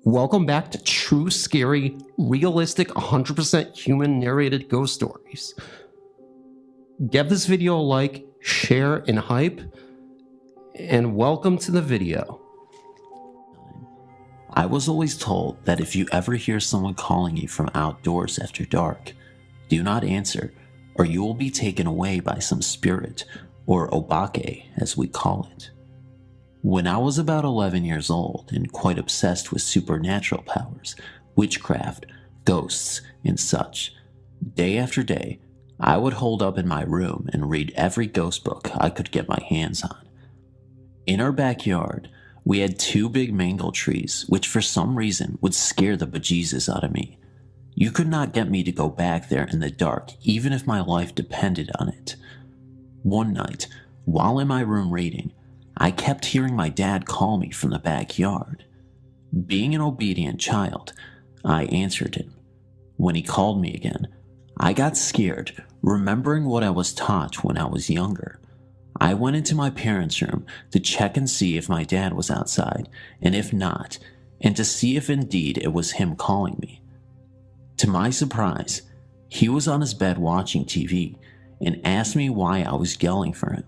Welcome back to true, scary, realistic, 100% human narrated ghost stories. Give this video a like, share, and hype, and welcome to the video. I was always told that if you ever hear someone calling you from outdoors after dark, do not answer, or you will be taken away by some spirit, or obake as we call it. When I was about 11 years old and quite obsessed with supernatural powers, witchcraft, ghosts, and such, day after day, I would hold up in my room and read every ghost book I could get my hands on. In our backyard, we had two big mango trees, which for some reason would scare the bejesus out of me. You could not get me to go back there in the dark, even if my life depended on it. One night, while in my room reading, I kept hearing my dad call me from the backyard. Being an obedient child, I answered him. When he called me again, I got scared, remembering what I was taught when I was younger. I went into my parents' room to check and see if my dad was outside, and if not, and to see if indeed it was him calling me. To my surprise, he was on his bed watching TV and asked me why I was yelling for him.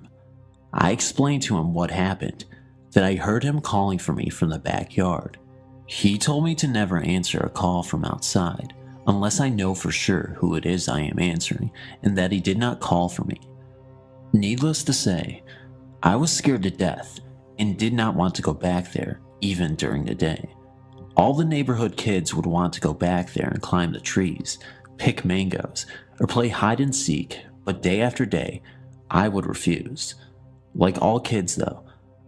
I explained to him what happened, that I heard him calling for me from the backyard. He told me to never answer a call from outside, unless I know for sure who it is I am answering, and that he did not call for me. Needless to say, I was scared to death and did not want to go back there, even during the day. All the neighborhood kids would want to go back there and climb the trees, pick mangoes, or play hide and seek, but day after day, I would refuse. Like all kids though,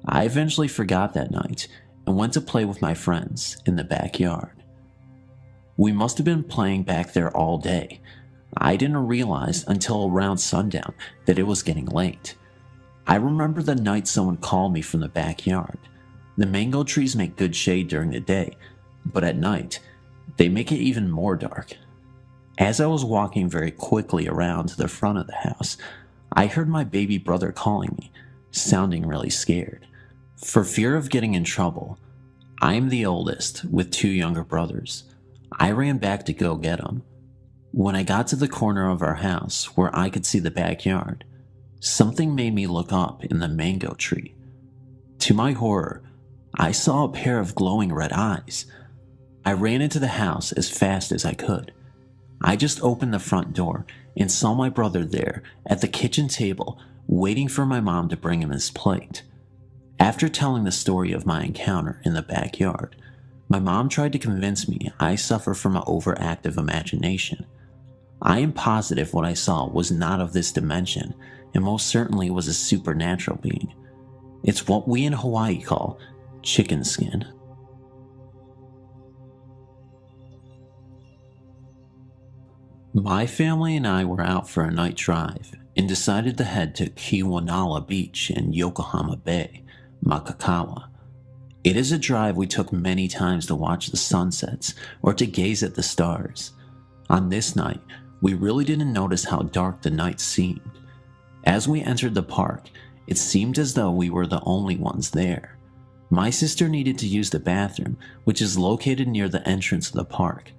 I eventually forgot that night and went to play with my friends in the backyard. We must have been playing back there all day. I didn't realize until around sundown that it was getting late. I remember the night someone called me from the backyard. The mango trees make good shade during the day, but at night, they make it even more dark. As I was walking very quickly around to the front of the house, I heard my baby brother calling me, sounding really scared. For fear of getting in trouble, I am the oldest with two younger brothers. I ran back to go get them. When I got to the corner of our house where I could see the backyard, something made me look up in the mango tree. To my horror, I saw a pair of glowing red eyes. I ran into the house as fast as I could. I just opened the front door and saw my brother there at the kitchen table waiting for my mom to bring him his plate. After telling the story of my encounter in the backyard, my mom tried to convince me I suffer from an overactive imagination. I am positive what I saw was not of this dimension and most certainly was a supernatural being. It's what we in Hawaii call chicken skin. My family and I were out for a night drive and decided to head to Kiwanala Beach in Yokohama Bay, Makakawa. It is a drive we took many times to watch the sunsets or to gaze at the stars. On this night, we really didn't notice how dark the night seemed. As we entered the park, it seemed as though we were the only ones there. My sister needed to use the bathroom, which is located near the entrance of the park.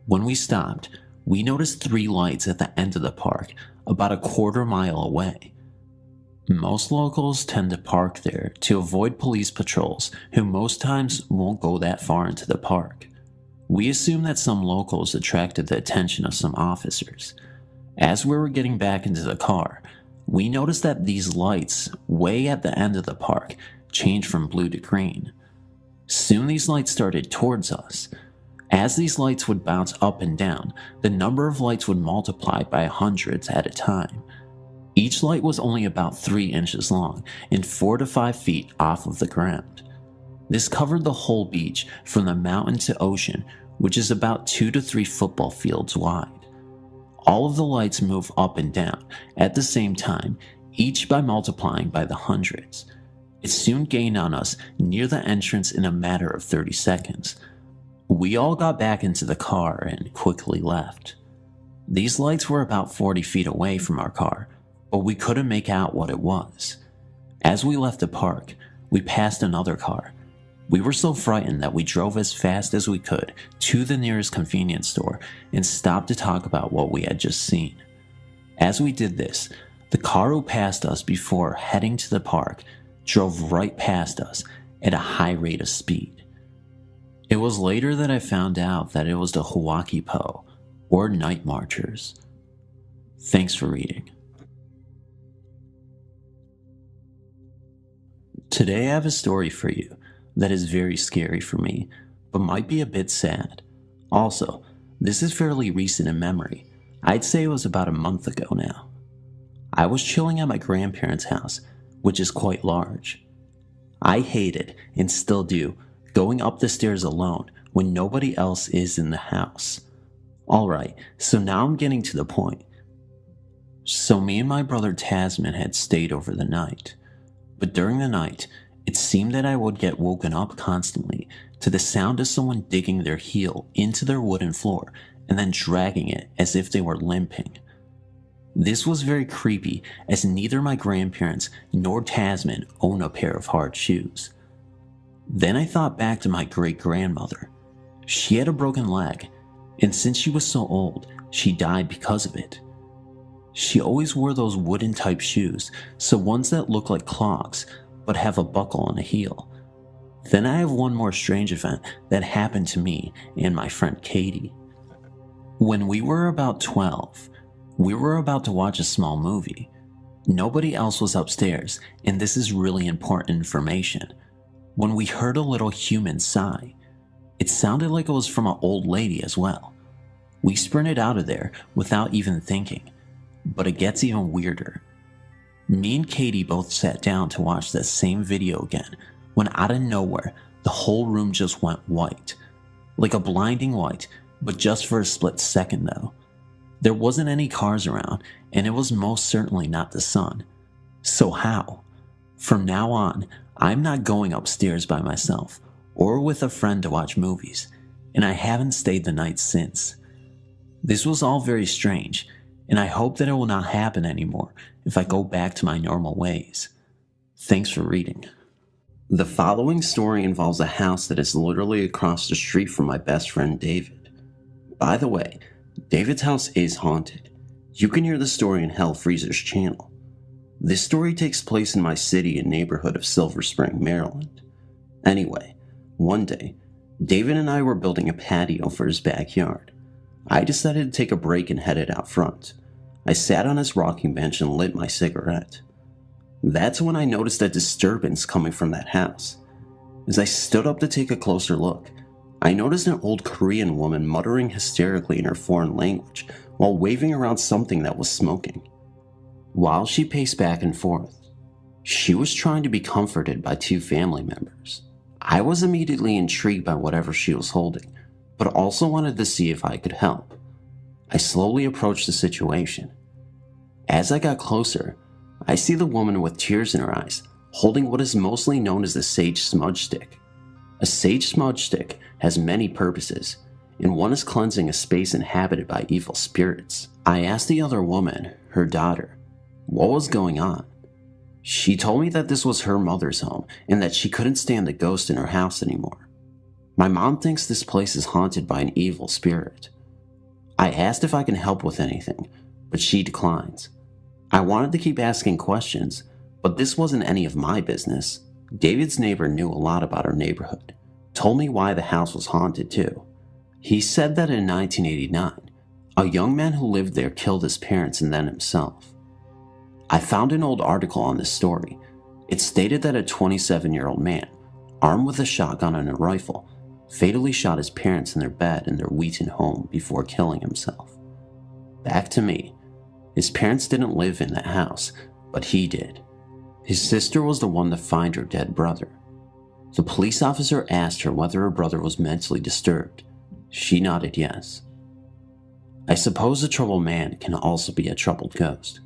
When we stopped, we noticed 3 lights at the end of the park, about a quarter mile away. Most locals tend to park there to avoid police patrols who most times won't go that far into the park. We assumed that some locals attracted the attention of some officers. As we were getting back into the car, we noticed that these lights, way at the end of the park, changed from blue to green. Soon these lights started towards us. As these lights would bounce up and down, the number of lights would multiply by hundreds at a time. Each light was only about 3 inches long and 4 to 5 feet off of the ground. This covered the whole beach from the mountain to ocean, which is about 2 to 3 football fields wide. All of the lights move up and down at the same time, each by multiplying by the hundreds. It soon gained on us near the entrance in a matter of 30 seconds. We all got back into the car and quickly left. These lights were about 40 feet away from our car, but we couldn't make out what it was. As we left the park, we passed another car. We were so frightened that we drove as fast as we could to the nearest convenience store and stopped to talk about what we had just seen. As we did this, the car who passed us before heading to the park drove right past us at a high rate of speed. It was later that I found out that it was the Hawaii Po, or Night Marchers. Thanks for reading. Today I have a story for you that is very scary for me, but might be a bit sad. Also, this is fairly recent in memory. I'd say it was about a month ago now. I was chilling at my grandparents' house, which is quite large. I hated, and still do, going up the stairs alone when nobody else is in the house. Alright, so now I'm getting to the point. So me and my brother Tasman had stayed over the night. But during the night, it seemed that I would get woken up constantly to the sound of someone digging their heel into their wooden floor and then dragging it as if they were limping. This was very creepy, as neither my grandparents nor Tasman own a pair of hard shoes. Then I thought back to my great-grandmother. She had a broken leg, and since she was so old, she died because of it. She always wore those wooden-type shoes, so ones that look like clogs, but have a buckle and a heel. Then I have one more strange event that happened to me and my friend Katie. When we were about 12, we were about to watch a small movie. Nobody else was upstairs, and this is really important information. When we heard a little human sigh, it sounded like it was from an old lady as well. We sprinted out of there without even thinking, but it gets even weirder. Me and Katie both sat down to watch that same video again when out of nowhere, the whole room just went white. Like a blinding white, but just for a split second though. There wasn't any cars around, and it was most certainly not the sun. So how? From now on, I'm not going upstairs by myself or with a friend to watch movies, and I haven't stayed the night since. This was all very strange, and I hope that it will not happen anymore if I go back to my normal ways. Thanks for reading. The following story involves a house that is literally across the street from my best friend David. By the way, David's house is haunted. You can hear the story in Hell Freezer's channel. This story takes place in my city and neighborhood of Silver Spring, Maryland. Anyway, one day, David and I were building a patio for his backyard. I decided to take a break and headed out front. I sat on his rocking bench and lit my cigarette. That's when I noticed a disturbance coming from that house. As I stood up to take a closer look, I noticed an old Korean woman muttering hysterically in her foreign language while waving around something that was smoking. While she paced back and forth, she was trying to be comforted by two family members. I was immediately intrigued by whatever she was holding, but also wanted to see if I could help. I slowly approached the situation. As I got closer, I see the woman with tears in her eyes, holding what is mostly known as the sage smudge stick. A sage smudge stick has many purposes, and one is cleansing a space inhabited by evil spirits. I asked the other woman, her daughter, what was going on. She told me that this was her mother's home and that she couldn't stand the ghost in her house anymore. My mom thinks this place is haunted by an evil spirit. I asked if I can help with anything, but she declines. I wanted to keep asking questions, but this wasn't any of my business. David's neighbor knew a lot about our neighborhood, told me why the house was haunted too. He said that in 1989, a young man who lived there killed his parents and then himself. I found an old article on this story. It stated that a 27-year-old man, armed with a shotgun and a rifle, fatally shot his parents in their bed in their Wheaton home before killing himself. Back to me. His parents didn't live in that house, but he did. His sister was the one to find her dead brother. The police officer asked her whether her brother was mentally disturbed. She nodded yes. I suppose a troubled man can also be a troubled ghost.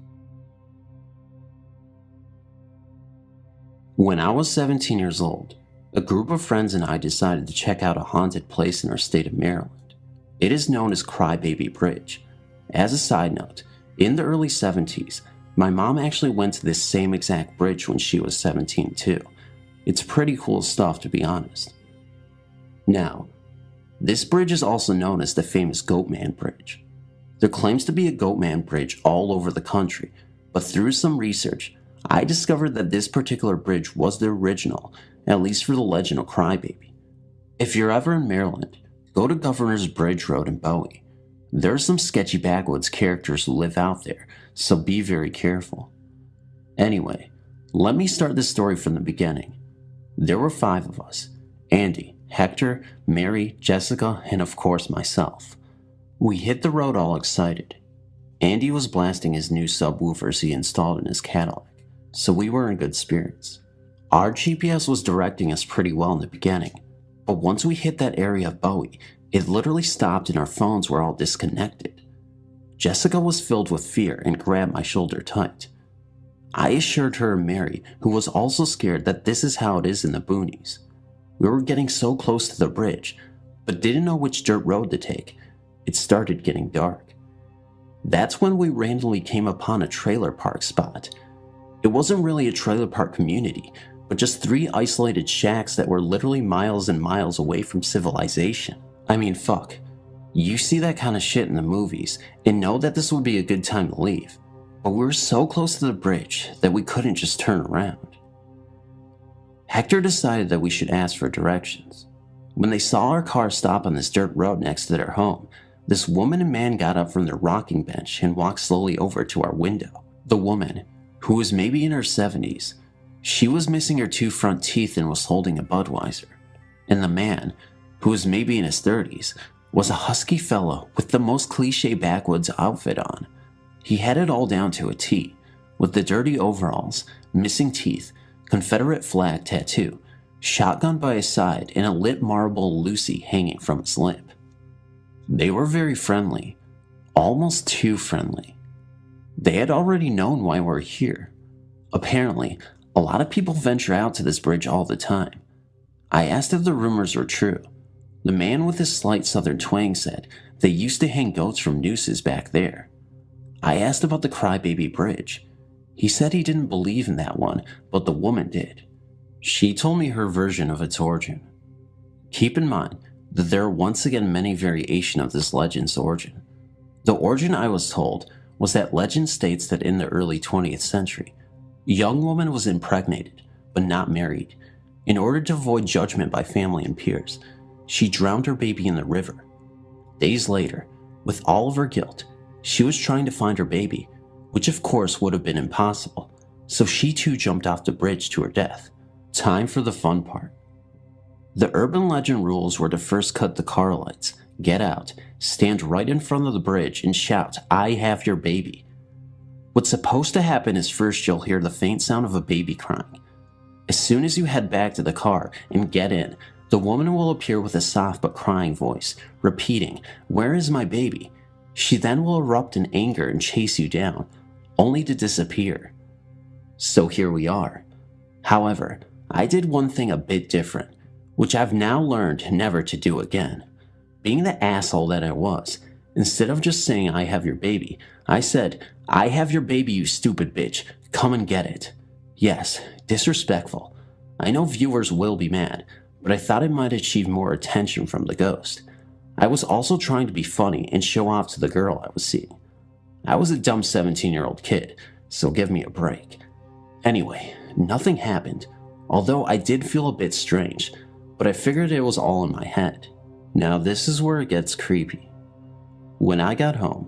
When I was 17 years old, a group of friends and I decided to check out a haunted place in our state of Maryland. It is known as Crybaby Bridge. As a side note, in the early 70s, my mom actually went to this same exact bridge when she was 17 too, It's pretty cool stuff, to be honest. Now, this bridge is also known as the famous Goatman Bridge. There claims to be a Goatman Bridge all over the country, but through some research, I discovered that this particular bridge was the original, at least for the legend of Crybaby. If you're ever in Maryland, go to Governor's Bridge Road in Bowie. There are some sketchy backwoods characters who live out there, so be very careful. Anyway, let me start this story from the beginning. There were 5 of us: Andy, Hector, Mary, Jessica, and of course myself. We hit the road all excited. Andy was blasting his new subwoofers he installed in his Cadillac, so we were in good spirits. Our GPS was directing us pretty well in the beginning, but once we hit that area of Bowie, it literally stopped and our phones were all disconnected. Jessica was filled with fear and grabbed my shoulder tight. I assured her and Mary, who was also scared, that this is how it is in the boonies. We were getting so close to the bridge, but didn't know which dirt road to take. It started getting dark. That's when we randomly came upon a trailer park spot. It wasn't really a trailer park community, but just 3 isolated shacks that were literally miles and miles away from civilization. I mean, fuck. You see that kind of shit in the movies and know that this would be a good time to leave, but we were so close to the bridge that we couldn't just turn around. Hector decided that we should ask for directions. When they saw our car stop on this dirt road next to their home, this woman and man got up from their rocking bench and walked slowly over to our window. The woman, who was maybe in her 70s, she was missing her 2 front teeth and was holding a Budweiser. And the man, who was maybe in his 30s, was a husky fellow with the most cliche backwoods outfit on. He had it all down to a T, with the dirty overalls, missing teeth, Confederate flag tattoo, shotgun by his side, and a lit marble Lucy hanging from his lip. They were very friendly, almost too friendly. They had already known why we're here. Apparently, a lot of people venture out to this bridge all the time. I asked if the rumors were true. The man with his slight southern twang said they used to hang goats from nooses back there. I asked about the Crybaby Bridge. He said he didn't believe in that one, but the woman did. She told me her version of its origin. Keep in mind that there are once again many variations of this legend's origin. The origin I was told was that legend states that in the early 20th century, a young woman was impregnated, but not married. In order to avoid judgment by family and peers, she drowned her baby in the river. Days later, with all of her guilt, she was trying to find her baby, which of course would have been impossible, so she too jumped off the bridge to her death. Time for the fun part. The urban legend rules were to first cut the car lights, get out, stand right in front of the bridge and shout, "I have your baby." What's supposed to happen is first you'll hear the faint sound of a baby crying. As soon as you head back to the car and get in, the woman will appear with a soft but crying voice, repeating, "Where is my baby?" She then will erupt in anger and chase you down, only to disappear. So here we are. However, I did one thing a bit different, which I've now learned never to do again. Being the asshole that I was, instead of just saying "I have your baby," I said, "I have your baby, you stupid bitch. Come and get it." Yes, disrespectful. I know viewers will be mad, but I thought it might achieve more attention from the ghost. I was also trying to be funny and show off to the girl I was seeing. I was a dumb 17-year-old kid, so give me a break. Anyway, nothing happened, although I did feel a bit strange, but I figured it was all in my head. Now this is where it gets creepy. When I got home,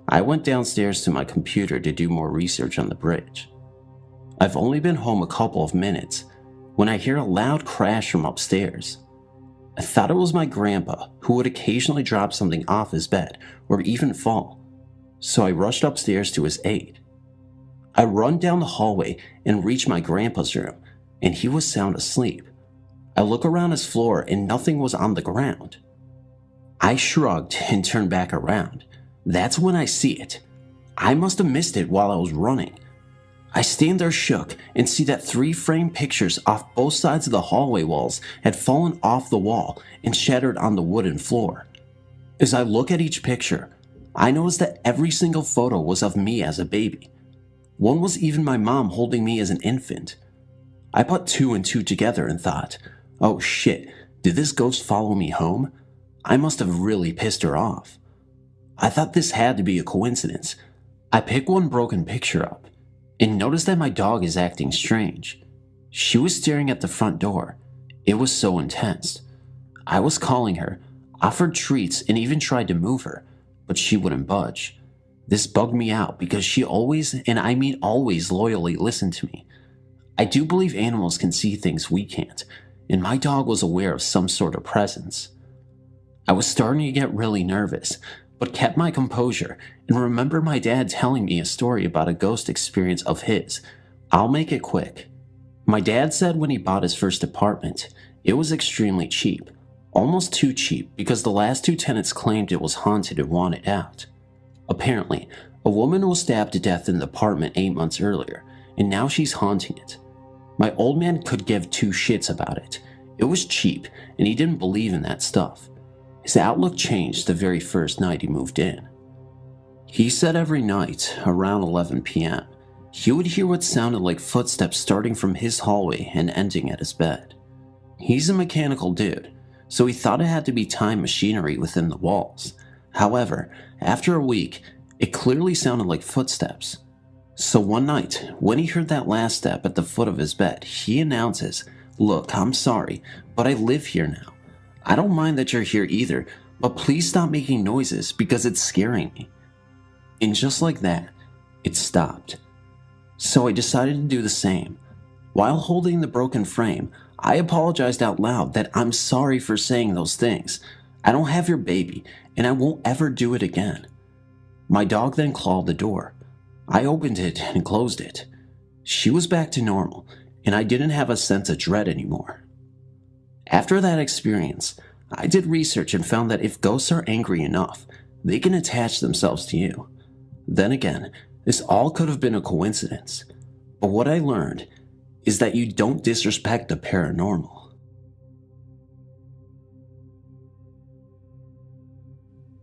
I went downstairs to my computer to do more research on the bridge. I've only been home a couple of minutes when I hear a loud crash from upstairs. I thought it was my grandpa, who would occasionally drop something off his bed or even fall, so I rushed upstairs to his aid. I run down the hallway and reach my grandpa's room, and he was sound asleep. I look around his floor and nothing was on the ground. I shrugged and turned back around. That's when I see it. I must have missed it while I was running. I stand there shook and see that 3 framed pictures off both sides of the hallway walls had fallen off the wall and shattered on the wooden floor. As I look at each picture, I notice that every single photo was of me as a baby. One was even my mom holding me as an infant. I put two and two together and thought, oh shit, did this ghost follow me home? I must have really pissed her off. I thought this had to be a coincidence. I pick one broken picture up and notice that my dog is acting strange. She was staring at the front door. It was so intense. I was calling her, offered treats, and even tried to move her, but she wouldn't budge. This bugged me out because she always, and I mean always, loyally listened to me. I do believe animals can see things we can't, and my dog was aware of some sort of presence. I was starting to get really nervous, but kept my composure and remember my dad telling me a story about a ghost experience of his. I'll make it quick. My dad said when he bought his first apartment, it was extremely cheap, almost too cheap because the last two tenants claimed it was haunted and wanted out. Apparently, a woman was stabbed to death in the apartment 8 months earlier, and now she's haunting it. My old man could give two shits about it. It was cheap, and he didn't believe in that stuff. His outlook changed the very first night he moved in. He said every night, around 11 p.m., he would hear what sounded like footsteps starting from his hallway and ending at his bed. He's a mechanical dude, so he thought it had to be time machinery within the walls. However, after a week, it clearly sounded like footsteps. So one night, when he heard that last step at the foot of his bed, he announces, "Look, I'm sorry, but I live here now. I don't mind that you're here either, but please stop making noises because it's scaring me." And just like that, it stopped. So I decided to do the same. While holding the broken frame, I apologized out loud that I'm sorry for saying those things. I don't have your baby, and I won't ever do it again. My dog then clawed the door. I opened it and closed it. She was back to normal, and I didn't have a sense of dread anymore. After that experience, I did research and found that if ghosts are angry enough, they can attach themselves to you. Then again, this all could have been a coincidence, but what I learned is that you don't disrespect the paranormal.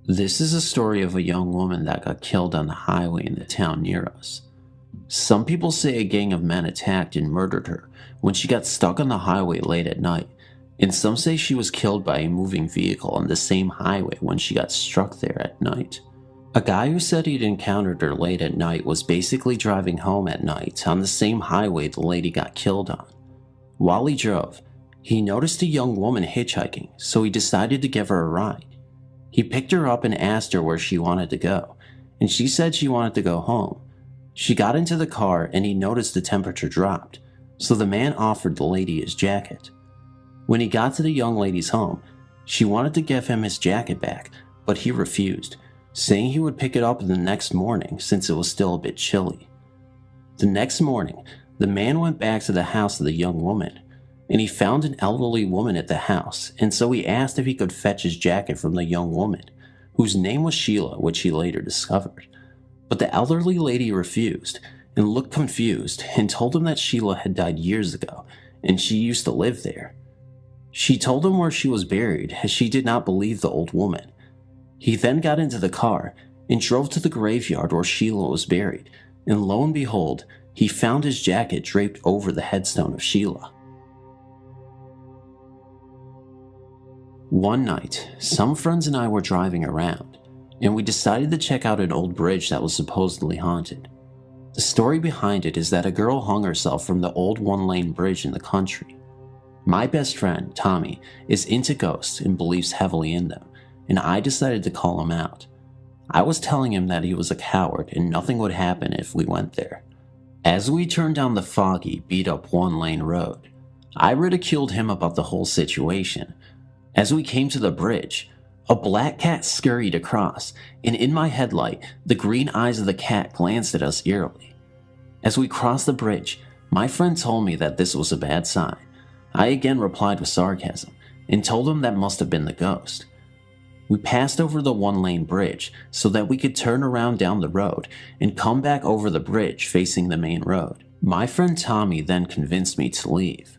This is a story of a young woman that got killed on the highway in the town near us. Some people say a gang of men attacked and murdered her when she got stuck on the highway late at night, and some say she was killed by a moving vehicle on the same highway when she got struck there at night. A guy who said he'd encountered her late at night was basically driving home at night on the same highway the lady got killed on. While he drove, he noticed a young woman hitchhiking, so he decided to give her a ride. He picked her up and asked her where she wanted to go, and she said she wanted to go home. She got into the car and he noticed the temperature dropped, so the man offered the lady his jacket. When he got to the young lady's home, she wanted to give him his jacket back, but he refused, saying he would pick it up the next morning since it was still a bit chilly. The next morning, the man went back to the house of the young woman, and he found an elderly woman at the house, and so he asked if he could fetch his jacket from the young woman, whose name was Sheila, which he later discovered. But the elderly lady refused and looked confused and told him that Sheila had died years ago and she used to live there. She told him where she was buried as she did not believe the old woman. He then got into the car and drove to the graveyard where Sheila was buried, and lo and behold, he found his jacket draped over the headstone of Sheila. One night, some friends and I were driving around, and we decided to check out an old bridge that was supposedly haunted. The story behind it is that a girl hung herself from the old one-lane bridge in the country. My best friend, Tommy, is into ghosts and believes heavily in them, and I decided to call him out. I was telling him that he was a coward and nothing would happen if we went there. As we turned down the foggy, beat-up one-lane road, I ridiculed him about the whole situation. As we came to the bridge, a black cat scurried across, and in my headlight, the green eyes of the cat glanced at us eerily. As we crossed the bridge, my friend told me that this was a bad sign. I again replied with sarcasm, and told him that must have been the ghost. We passed over the one-lane bridge so that we could turn around down the road and come back over the bridge facing the main road. My friend Tommy then convinced me to leave.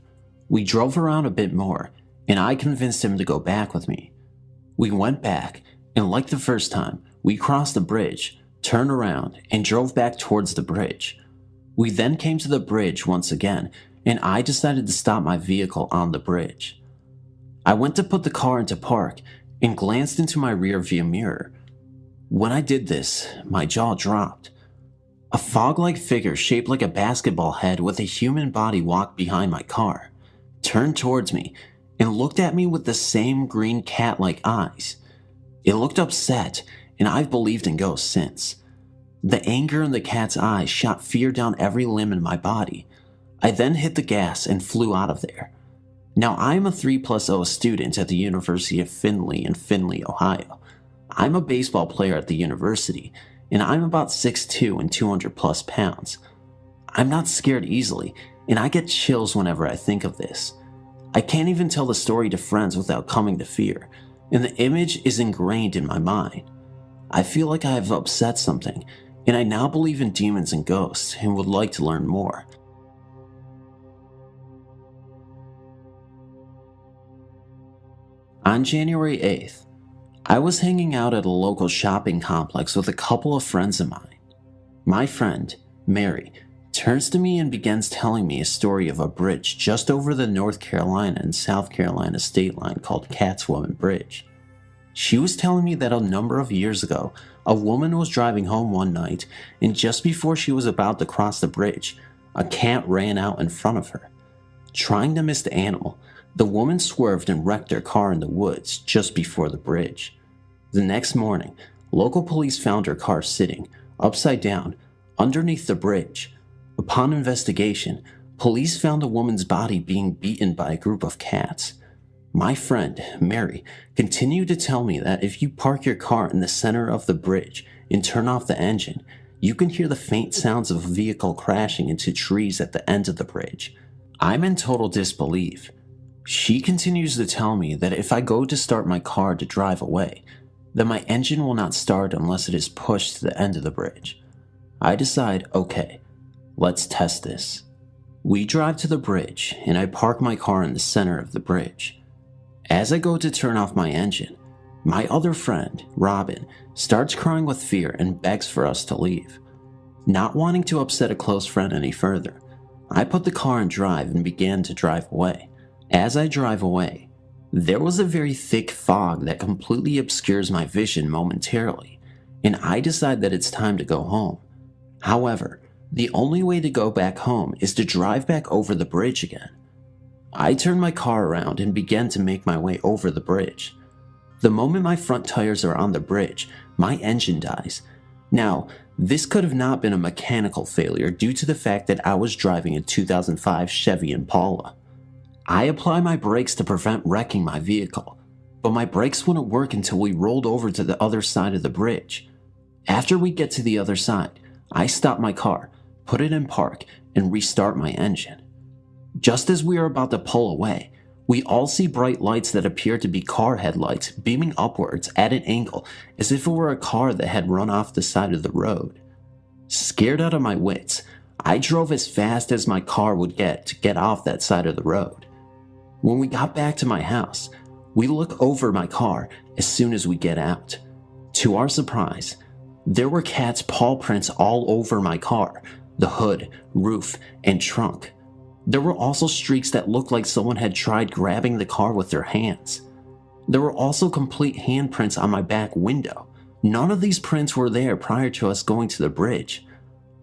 We drove around a bit more, and I convinced him to go back with me. We went back, and like the first time, we crossed the bridge, turned around, and drove back towards the bridge. We then came to the bridge once again, and I decided to stop my vehicle on the bridge. I went to put the car into park and glanced into my rear view mirror. When I did this, my jaw dropped. A fog-like figure shaped like a basketball head with a human body walked behind my car, turned towards me, and looked at me with the same green cat-like eyes. It looked upset, and I've believed in ghosts since. The anger in the cat's eyes shot fear down every limb in my body. I then hit the gas and flew out of there. Now, I am a 3+0 student at the University of Findlay in Findlay, Ohio. I'm a baseball player at the university, and I'm about 6'2" and 200 plus pounds. I'm not scared easily, and I get chills whenever I think of this. I can't even tell the story to friends without coming to fear, and the image is ingrained in my mind. I feel like I have upset something, and I now believe in demons and ghosts and would like to learn more. On January 8th, I was hanging out at a local shopping complex with a couple of friends of mine. My friend, Mary, turns to me and begins telling me a story of a bridge just over the North Carolina and South Carolina state line called Catswoman Bridge. She was telling me that a number of years ago, a woman was driving home one night, and just before she was about to cross the bridge, a cat ran out in front of her. Trying to miss the animal, the woman swerved and wrecked her car in the woods just before the bridge. The next morning, local police found her car sitting, upside down, underneath the bridge. Upon investigation, police found the woman's body being beaten by a group of cats. My friend, Mary, continued to tell me that if you park your car in the center of the bridge and turn off the engine, you can hear the faint sounds of a vehicle crashing into trees at the end of the bridge. I'm in total disbelief. She continues to tell me that if I go to start my car to drive away, then my engine will not start unless it is pushed to the end of the bridge. I decide, okay, let's test this. We drive to the bridge, and I park my car in the center of the bridge. As I go to turn off my engine, my other friend, Robin, starts crying with fear and begs for us to leave. Not wanting to upset a close friend any further, I put the car in drive and began to drive away. As I drive away, there was a very thick fog that completely obscures my vision momentarily, and I decide that it's time to go home. However, the only way to go back home is to drive back over the bridge again. I turn my car around and begin to make my way over the bridge. The moment my front tires are on the bridge, my engine dies. Now, this could have not been a mechanical failure due to the fact that I was driving a 2005 Chevy Impala. I apply my brakes to prevent wrecking my vehicle, but my brakes wouldn't work until we rolled over to the other side of the bridge. After we get to the other side, I stop my car, put it in park, and restart my engine. Just as we are about to pull away, we all see bright lights that appear to be car headlights beaming upwards at an angle as if it were a car that had run off the side of the road. Scared out of my wits, I drove as fast as my car would get to get off that side of the road. When we got back to my house, we look over my car as soon as we get out. To our surprise, there were cats' paw prints all over my car, the hood, roof, and trunk. There were also streaks that looked like someone had tried grabbing the car with their hands. There were also complete handprints on my back window. None of these prints were there prior to us going to the bridge.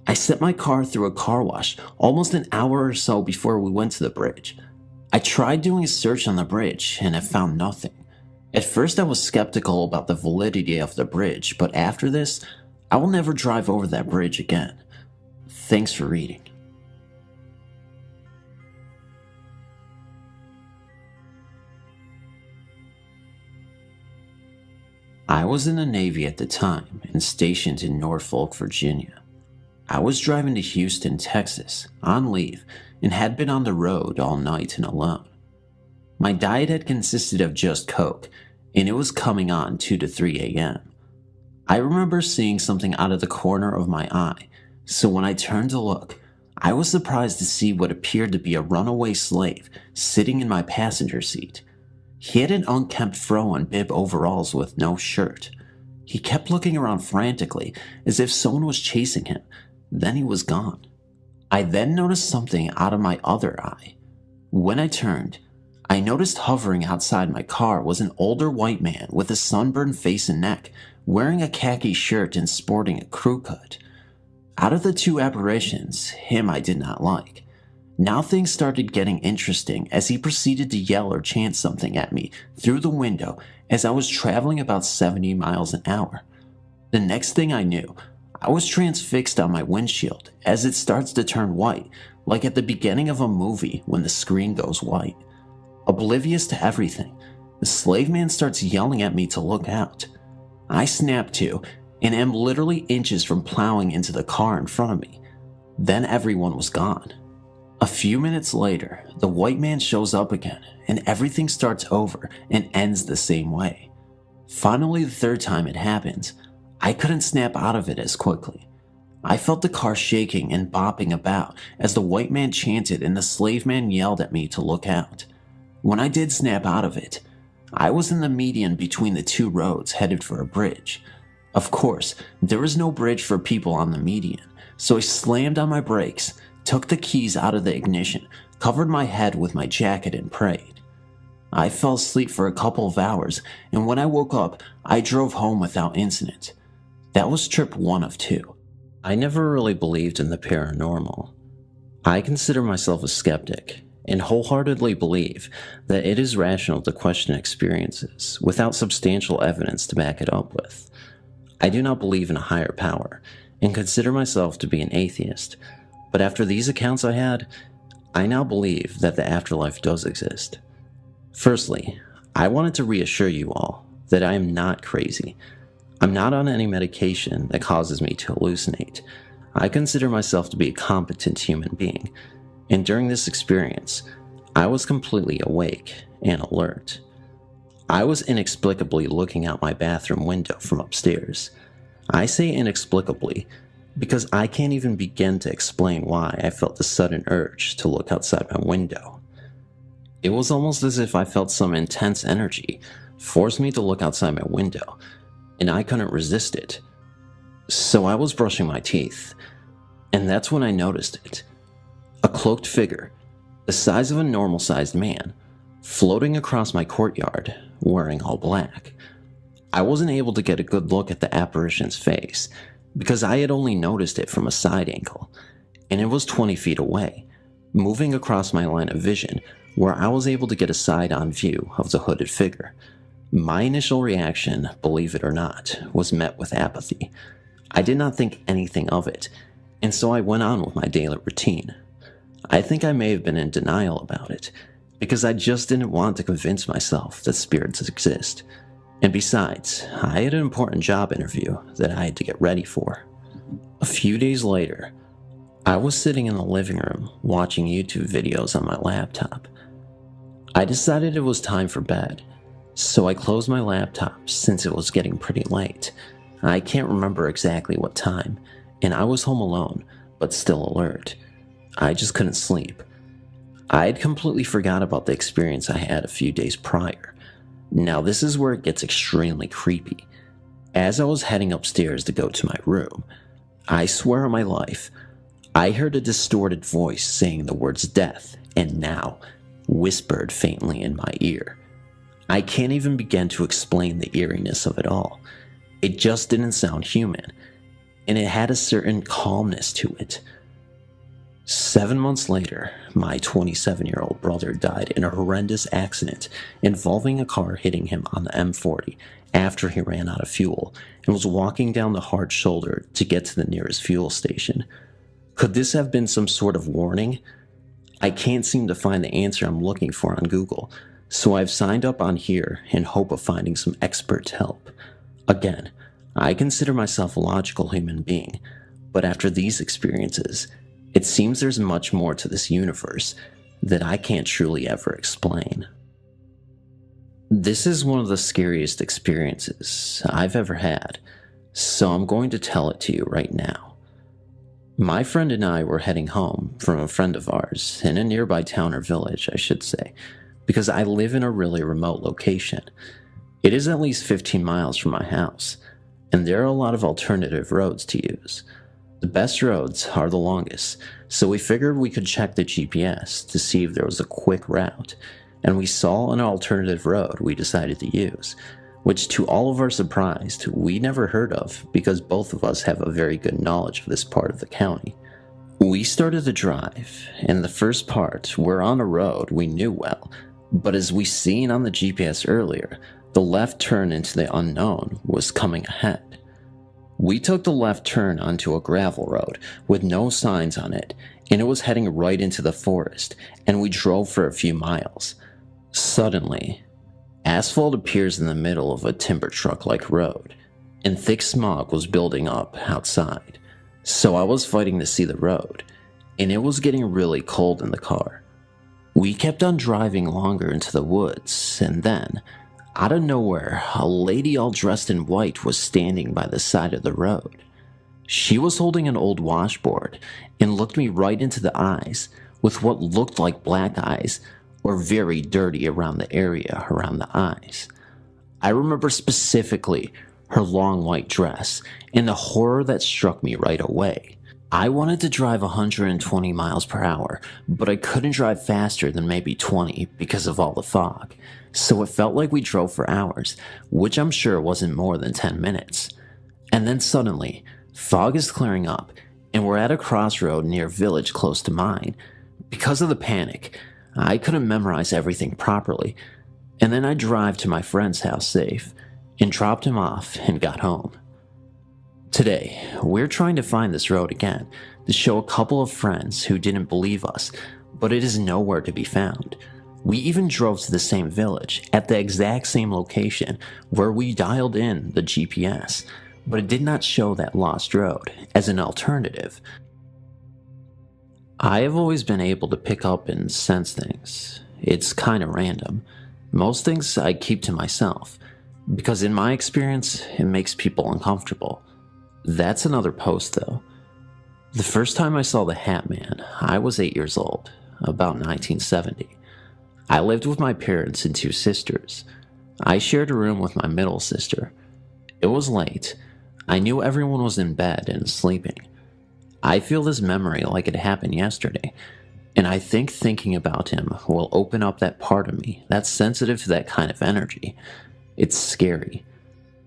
I sent my car through a car wash almost an hour or so before we went to the bridge. I tried doing a search on the bridge and have found nothing. At first I was skeptical about the validity of the bridge, but after this, I will never drive over that bridge again. Thanks for reading. I was in the Navy at the time and stationed in Norfolk, Virginia. I was driving to Houston, Texas, on leave, and had been on the road all night and alone. My diet had consisted of just Coke, and it was coming on 2 to 3 a.m. I remember seeing something out of the corner of my eye, so when I turned to look, I was surprised to see what appeared to be a runaway slave sitting in my passenger seat. He had an unkempt fro and bib overalls with no shirt. He kept looking around frantically as if someone was chasing him, then he was gone. I then noticed something out of my other eye. When I turned, I noticed hovering outside my car was an older white man with a sunburned face and neck, wearing a khaki shirt and sporting a crew cut. Out of the two apparitions, him I did not like. Now things started getting interesting as he proceeded to yell or chant something at me through the window as I was traveling about 70 miles an hour. The next thing I knew, I was transfixed on my windshield as it starts to turn white, like at the beginning of a movie when the screen goes white. Oblivious to everything, the slave man starts yelling at me to look out. I snap to and am literally inches from plowing into the car in front of me. Then everyone was gone. A few minutes later, the white man shows up again and everything starts over and ends the same way. Finally, the third time it happens, I couldn't snap out of it as quickly. I felt the car shaking and bopping about as the white man chanted and the slave man yelled at me to look out. When I did snap out of it, I was in the median between the two roads headed for a bridge. Of course, there was no bridge for people on the median, so I slammed on my brakes, took the keys out of the ignition, covered my head with my jacket and prayed. I fell asleep for a couple of hours, and when I woke up, I drove home without incident. That was trip 1 of 2. I never really believed in the paranormal. I consider myself a skeptic and wholeheartedly believe that it is rational to question experiences without substantial evidence to back it up with. I do not believe in a higher power and consider myself to be an atheist, but after these accounts I had, I now believe that the afterlife does exist. Firstly, I wanted to reassure you all that I am not crazy. I'm not on any medication that causes me to hallucinate. I consider myself to be a competent human being, and during this experience, I was completely awake and alert. I was inexplicably looking out my bathroom window from upstairs. I say inexplicably because I can't even begin to explain why I felt the sudden urge to look outside my window. It was almost as if I felt some intense energy force me to look outside my window, and I couldn't resist it. So I was brushing my teeth, and that's when I noticed it. A cloaked figure, the size of a normal-sized man, floating across my courtyard, wearing all black. I wasn't able to get a good look at the apparition's face, because I had only noticed it from a side angle, and it was 20 feet away, moving across my line of vision, where I was able to get a side-on view of the hooded figure. My initial reaction, believe it or not, was met with apathy. I did not think anything of it, and so I went on with my daily routine. I think I may have been in denial about it, because I just didn't want to convince myself that spirits exist. And besides, I had an important job interview that I had to get ready for. A few days later, I was sitting in the living room watching YouTube videos on my laptop. I decided it was time for bed, so I closed my laptop since it was getting pretty late. I can't remember exactly what time, and I was home alone, but still alert. I just couldn't sleep. I had completely forgot about the experience I had a few days prior. Now this is where it gets extremely creepy. As I was heading upstairs to go to my room, I swear on my life, I heard a distorted voice saying the words death and now, whispered faintly in my ear. I can't even begin to explain the eeriness of it all. It just didn't sound human, and it had a certain calmness to it. 7 months later, my 27-year-old brother died in a horrendous accident involving a car hitting him on the M40 after he ran out of fuel and was walking down the hard shoulder to get to the nearest fuel station. Could this have been some sort of warning? I can't seem to find the answer I'm looking for on Google, so I've signed up on here in hope of finding some expert help. Again, I consider myself a logical human being, but after these experiences, it seems there's much more to this universe that I can't truly ever explain. This is one of the scariest experiences I've ever had, so I'm going to tell it to you right now. My friend and I were heading home from a friend of ours in a nearby town or village, I should say, because I live in a really remote location. It is at least 15 miles from my house, and there are a lot of alternative roads to use. The best roads are the longest, so we figured we could check the GPS to see if there was a quick route, and we saw an alternative road we decided to use, which to all of our surprise, we never heard of because both of us have a very good knowledge of this part of the county. We started to drive, and the first part, we're on a road we knew well, but as we seen on the GPS earlier, the left turn into the unknown was coming ahead. We took the left turn onto a gravel road with no signs on it, and it was heading right into the forest, and we drove for a few miles. Suddenly, asphalt appears in the middle of a timber truck-like road, and thick smog was building up outside. So I was fighting to see the road, and it was getting really cold in the car. We kept on driving longer into the woods, and then, out of nowhere, a lady all dressed in white was standing by the side of the road. She was holding an old washboard and looked me right into the eyes with what looked like black eyes or very dirty around the area around the eyes. I remember specifically her long white dress and the horror that struck me right away. I wanted to drive 120 miles per hour, but I couldn't drive faster than maybe 20 because of all the fog. So it felt like we drove for hours, which I'm sure wasn't more than 10 minutes. And then suddenly, fog is clearing up, and we're at a crossroad near a village close to mine. Because of the panic, I couldn't memorize everything properly, and then I drive to my friend's house safe, and dropped him off and got home. Today, we're trying to find this road again to show a couple of friends who didn't believe us, but it is nowhere to be found. We even drove to the same village at the exact same location where we dialed in the GPS, but it did not show that lost road as an alternative. I have always been able to pick up and sense things. It's kind of random. Most things I keep to myself, because in my experience, it makes people uncomfortable. That's another post though. The first time I saw the Hat Man, I was 8 years old, about 1970. I lived with my parents and two sisters. I shared a room with my middle sister. It was late. I knew everyone was in bed and sleeping. I feel this memory like it happened yesterday, and I think thinking about him will open up that part of me that's sensitive to that kind of energy. It's scary.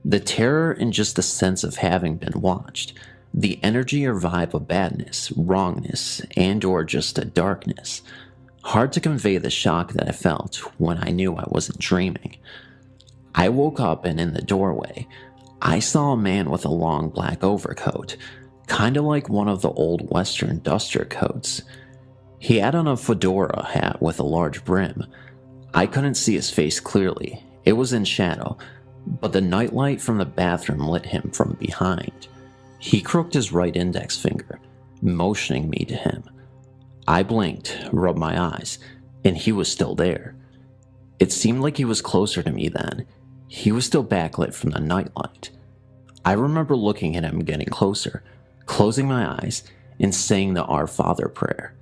The terror and just the sense of having been watched. The energy or vibe of badness, wrongness, and or just a darkness. Hard to convey the shock that I felt when I knew I wasn't dreaming. I woke up and in the doorway, I saw a man with a long black overcoat, kind of like one of the old Western duster coats. He had on a fedora hat with a large brim. I couldn't see his face clearly. It was in shadow, but the nightlight from the bathroom lit him from behind. He crooked his right index finger, motioning me to him. I blinked, rubbed my eyes, and he was still there. It seemed like he was closer to me then. He was still backlit from the nightlight. I remember looking at him getting closer, closing my eyes, and saying the Our Father prayer.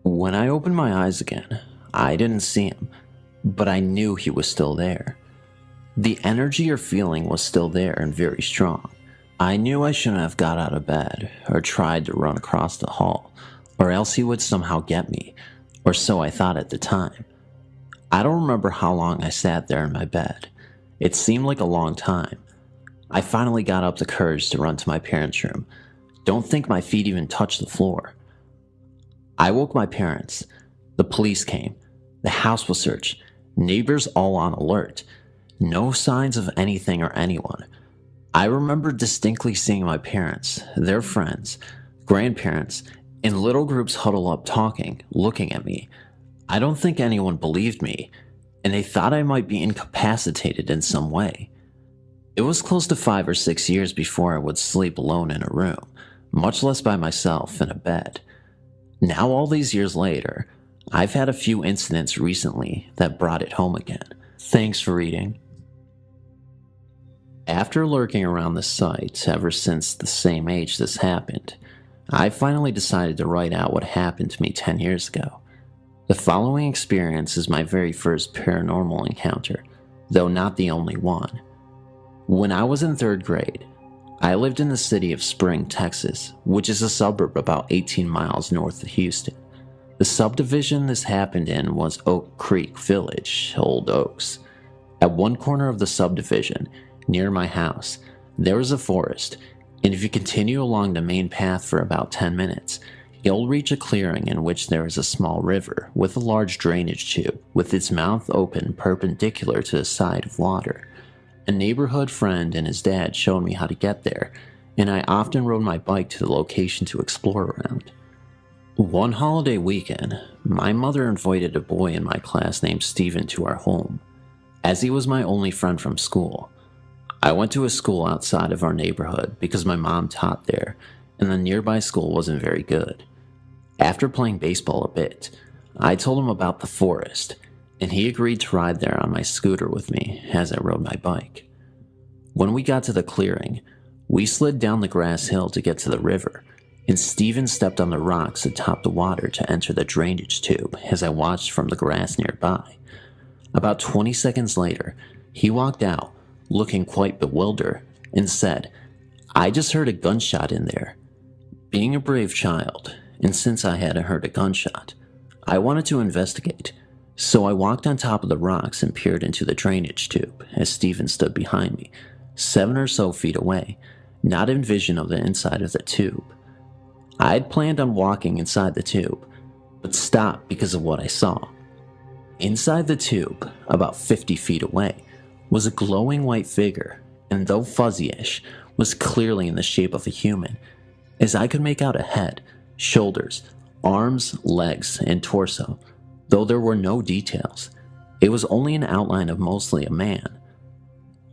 When I opened my eyes again, I didn't see him, but I knew he was still there. The energy or feeling was still there and very strong. I knew I shouldn't have got out of bed or tried to run across the hall, or else he would somehow get me, or so I thought at the time. I don't remember how long I sat there in my bed. It seemed like a long time. I finally got up the courage to run to my parents' room. Don't think my feet even touched the floor. I woke my parents. The police came. The house was searched. Neighbors all on alert. No signs of anything or anyone. I remember distinctly seeing my parents, their friends, grandparents, in little groups huddle up talking, looking at me. I don't think anyone believed me, and they thought I might be incapacitated in some way. It was close to 5 or 6 years before I would sleep alone in a room, much less by myself in a bed. Now all these years later, I've had a few incidents recently that brought it home again. Thanks for reading. After lurking around the site ever since the same age this happened, I finally decided to write out what happened to me 10 years ago. The following experience is my very first paranormal encounter, though not the only one. When I was in 3rd grade, I lived in the city of Spring, Texas, which is a suburb about 18 miles north of Houston. The subdivision this happened in was Oak Creek Village, Old Oaks. At one corner of the subdivision, near my house, there is a forest, and if you continue along the main path for about 10 minutes, you'll reach a clearing in which there is a small river with a large drainage tube with its mouth open perpendicular to the side of water. A neighborhood friend and his dad showed me how to get there, and I often rode my bike to the location to explore around. One holiday weekend, my mother invited a boy in my class named Steven to our home. As he was my only friend from school, I went to a school outside of our neighborhood because my mom taught there, and the nearby school wasn't very good. After playing baseball a bit, I told him about the forest, and he agreed to ride there on my scooter with me as I rode my bike. When we got to the clearing, we slid down the grass hill to get to the river, and Steven stepped on the rocks atop the water to enter the drainage tube as I watched from the grass nearby. About 20 seconds later, he walked out, looking quite bewildered, and said, "I just heard a gunshot in there." Being a brave child, and since I hadn't heard a gunshot, I wanted to investigate, so I walked on top of the rocks and peered into the drainage tube as Steven stood behind me, 7 or so feet away, not in vision of the inside of the tube. I had planned on walking inside the tube, but stopped because of what I saw. Inside the tube, about 50 feet away, was a glowing white figure, and though fuzzy-ish, was clearly in the shape of a human, as I could make out a head, shoulders, arms, legs, and torso, though there were no details. It was only an outline of mostly a man.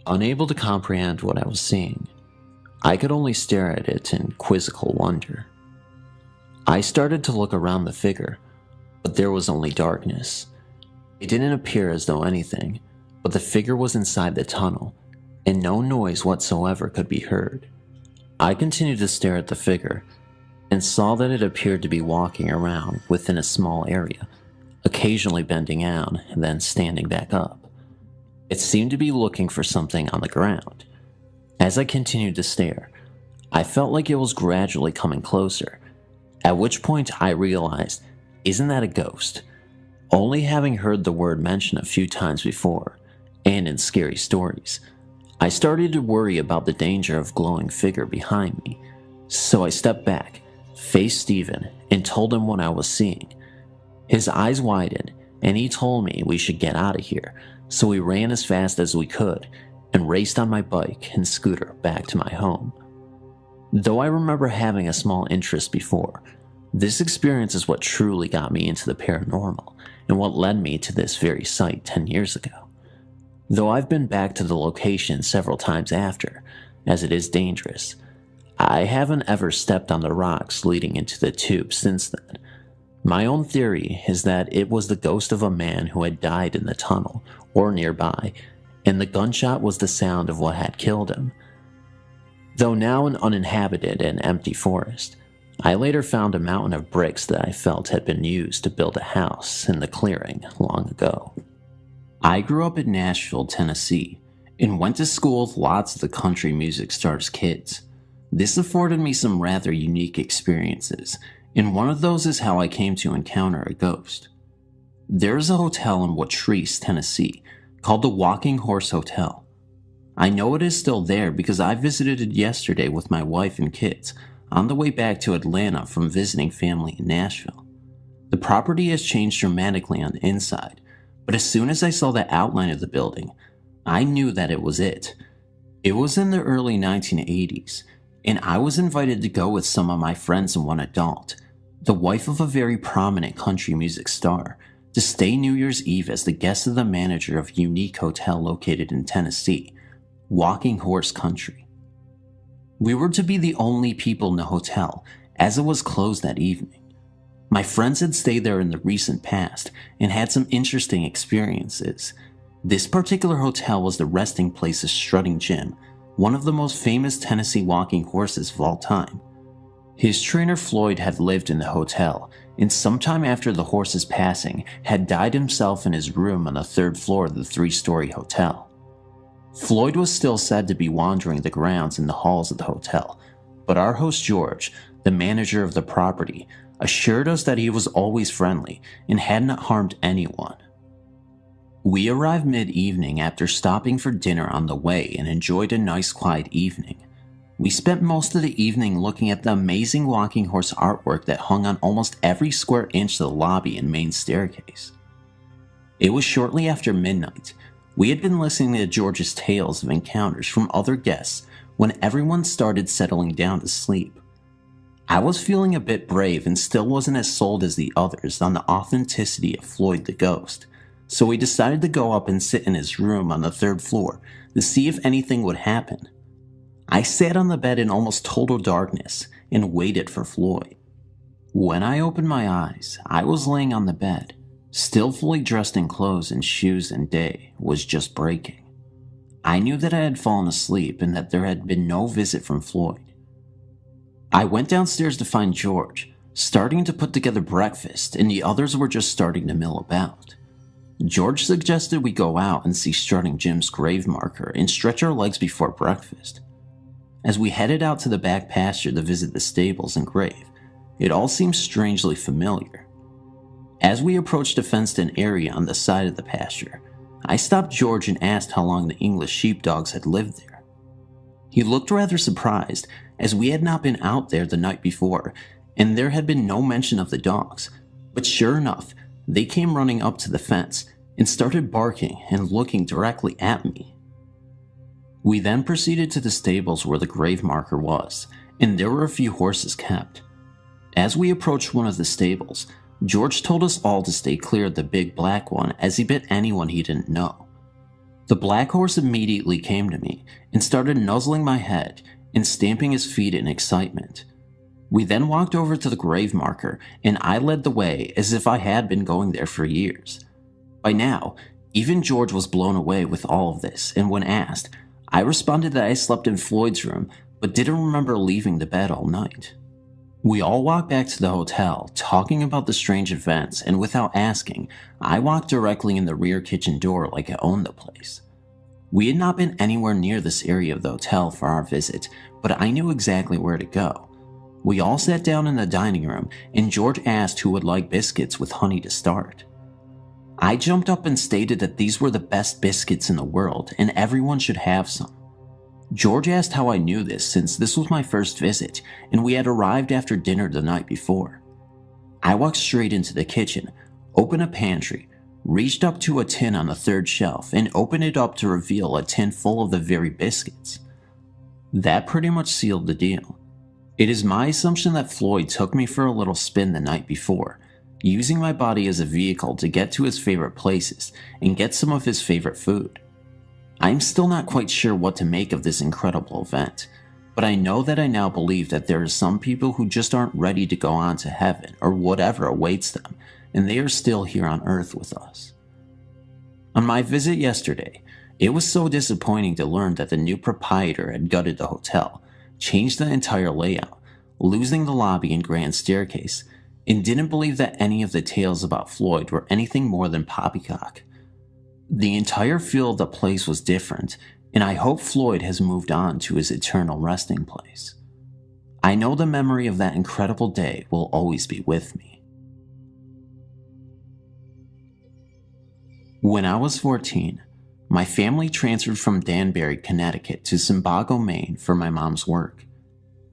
Unable to comprehend what I was seeing, I could only stare at it in quizzical wonder. I started to look around the figure, but there was only darkness. It didn't appear as though anything, but the figure was inside the tunnel, and no noise whatsoever could be heard. I continued to stare at the figure, and saw that it appeared to be walking around within a small area, occasionally bending down and then standing back up. It seemed to be looking for something on the ground. As I continued to stare, I felt like it was gradually coming closer, at which point I realized, isn't that a ghost? Only having heard the word mentioned a few times before, and in scary stories, I started to worry about the danger of glowing figure behind me, so I stepped back, faced Steven, and told him what I was seeing. His eyes widened, and he told me we should get out of here, so we ran as fast as we could, and raced on my bike and scooter back to my home. Though I remember having a small interest before, this experience is what truly got me into the paranormal, and what led me to this very site 10 years ago. Though I've been back to the location several times after, as it is dangerous, I haven't ever stepped on the rocks leading into the tube since then. My own theory is that it was the ghost of a man who had died in the tunnel or nearby, and the gunshot was the sound of what had killed him. Though now an uninhabited and empty forest, I later found a mountain of bricks that I felt had been used to build a house in the clearing long ago. I grew up in Nashville, Tennessee, and went to school with lots of the country music stars' kids. This afforded me some rather unique experiences, and one of those is how I came to encounter a ghost. There is a hotel in Watrice, Tennessee, called the Walking Horse Hotel. I know it is still there because I visited it yesterday with my wife and kids on the way back to Atlanta from visiting family in Nashville. The property has changed dramatically on the inside, but as soon as I saw the outline of the building, I knew that it was it. It was in the early 1980s, and I was invited to go with some of my friends and one adult, the wife of a very prominent country music star, to stay New Year's Eve as the guest of the manager of a unique hotel located in Tennessee, Walking Horse Country. We were to be the only people in the hotel, as it was closed that evening. My friends had stayed there in the recent past and had some interesting experiences. This particular hotel was the resting place of Strutting Jim, one of the most famous Tennessee walking horses of all time. His trainer Floyd had lived in the hotel, and sometime after the horse's passing, had died himself in his room on the 3rd floor of the 3-story hotel. Floyd was still said to be wandering the grounds in the halls of the hotel, but our host George, the manager of the property, assured us that he was always friendly and had not harmed anyone. We arrived mid-evening after stopping for dinner on the way and enjoyed a nice quiet evening. We spent most of the evening looking at the amazing walking horse artwork that hung on almost every square inch of the lobby and main staircase. It was shortly after midnight. We had been listening to George's tales of encounters from other guests when everyone started settling down to sleep. I was feeling a bit brave and still wasn't as sold as the others on the authenticity of Floyd the ghost, so we decided to go up and sit in his room on the 3rd floor to see if anything would happen. I sat on the bed in almost total darkness and waited for Floyd. When I opened my eyes, I was laying on the bed, still fully dressed in clothes and shoes, and day was just breaking. I knew that I had fallen asleep and that there had been no visit from Floyd. I went downstairs to find George, starting to put together breakfast, and the others were just starting to mill about. George suggested we go out and see Strutting Jim's grave marker and stretch our legs before breakfast. As we headed out to the back pasture to visit the stables and grave, it all seemed strangely familiar. As we approached a fenced-in area on the side of the pasture, I stopped George and asked how long the English sheepdogs had lived there. He looked rather surprised, as we had not been out there the night before, and there had been no mention of the dogs, but sure enough, they came running up to the fence and started barking and looking directly at me. We then proceeded to the stables where the grave marker was, and there were a few horses kept. As we approached one of the stables, George told us all to stay clear of the big black one as he bit anyone he didn't know. The black horse immediately came to me and started nuzzling my head and stamping his feet in excitement. We then walked over to the grave marker and I led the way as if I had been going there for years. By now, even George was blown away with all of this, and when asked, I responded that I slept in Floyd's room but didn't remember leaving the bed all night. We all walked back to the hotel, talking about the strange events, and without asking, I walked directly in the rear kitchen door like I owned the place. We had not been anywhere near this area of the hotel for our visit, but I knew exactly where to go. We all sat down in the dining room, and George asked who would like biscuits with honey to start. I jumped up and stated that these were the best biscuits in the world, and everyone should have some. George asked how I knew this since this was my first visit and we had arrived after dinner the night before. I walked straight into the kitchen, opened a pantry, reached up to a tin on the 3rd shelf and opened it up to reveal a tin full of the very biscuits. That pretty much sealed the deal. It is my assumption that Floyd took me for a little spin the night before, using my body as a vehicle to get to his favorite places and get some of his favorite food. I'm still not quite sure what to make of this incredible event, but I know that I now believe that there are some people who just aren't ready to go on to heaven or whatever awaits them, and they are still here on earth with us. On my visit yesterday, it was so disappointing to learn that the new proprietor had gutted the hotel, changed the entire layout, losing the lobby and grand staircase, and didn't believe that any of the tales about Floyd were anything more than poppycock. The entire feel of the place was different, and I hope Floyd has moved on to his eternal resting place. I know the memory of that incredible day will always be with me. When I was 14, my family transferred from Danbury, Connecticut to Simbago, Maine for my mom's work.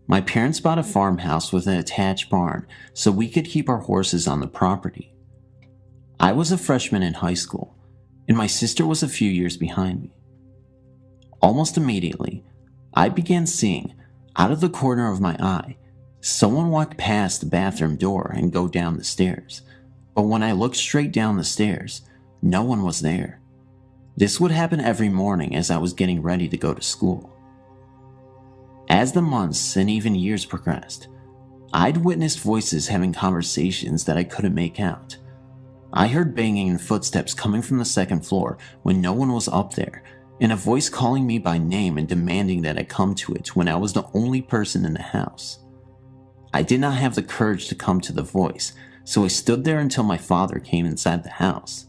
My parents bought a farmhouse with an attached barn so we could keep our horses on the property. I was a freshman in high school, and my sister was a few years behind me. Almost immediately, I began seeing, out of the corner of my eye, someone walk past the bathroom door and go down the stairs, but when I looked straight down the stairs, no one was there. This would happen every morning as I was getting ready to go to school. As the months and even years progressed, I'd witnessed voices having conversations that I couldn't make out. I heard banging and footsteps coming from the 2nd floor when no one was up there, and a voice calling me by name and demanding that I come to it when I was the only person in the house. I did not have the courage to come to the voice, so I stood there until my father came inside the house.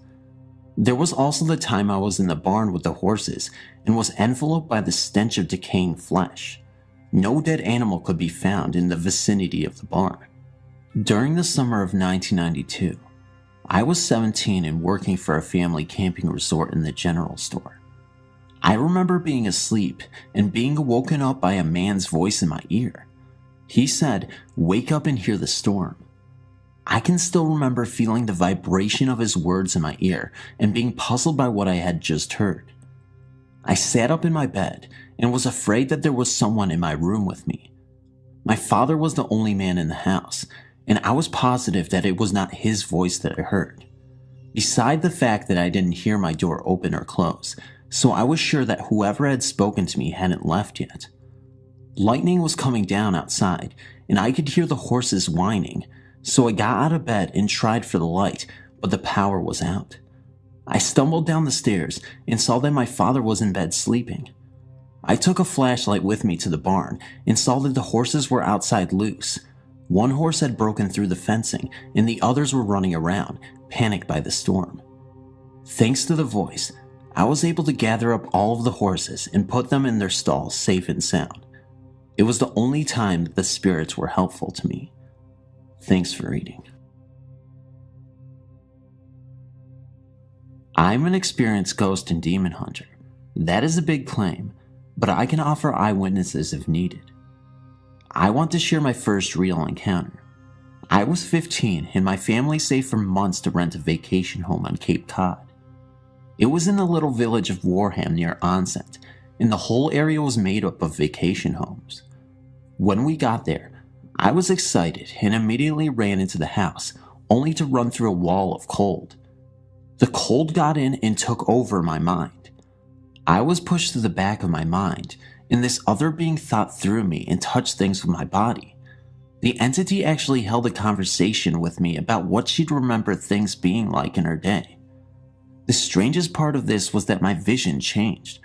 There was also the time I was in the barn with the horses and was enveloped by the stench of decaying flesh. No dead animal could be found in the vicinity of the barn. During the summer of 1992, I was 17 and working for a family camping resort in the general store. I remember being asleep and being woken up by a man's voice in my ear. He said, "Wake up and hear the storm." I can still remember feeling the vibration of his words in my ear and being puzzled by what I had just heard. I sat up in my bed and was afraid that there was someone in my room with me. My father was the only man in the house, and I was positive that it was not his voice that I heard. Beside the fact that I didn't hear my door open or close, so I was sure that whoever had spoken to me hadn't left yet. Lightning was coming down outside, and I could hear the horses whining, so I got out of bed and tried for the light, but the power was out. I stumbled down the stairs and saw that my father was in bed sleeping. I took a flashlight with me to the barn and saw that the horses were outside loose. One horse had broken through the fencing, and the others were running around, panicked by the storm. Thanks to the voice, I was able to gather up all of the horses and put them in their stalls safe and sound. It was the only time that the spirits were helpful to me. Thanks for reading. I'm an experienced ghost and demon hunter. That is a big claim, but I can offer eyewitnesses if needed. I want to share my first real encounter. I was 15 and my family saved for months to rent a vacation home on Cape Cod. It was in the little village of Warham near Onset, and the whole area was made up of vacation homes. When we got there, I was excited and immediately ran into the house, only to run through a wall of cold. The cold got in and took over my mind. I was pushed to the back of my mind, and this other being thought through me and touched things with my body. The entity actually held a conversation with me about what she'd remember things being like in her day. The strangest part of this was that my vision changed.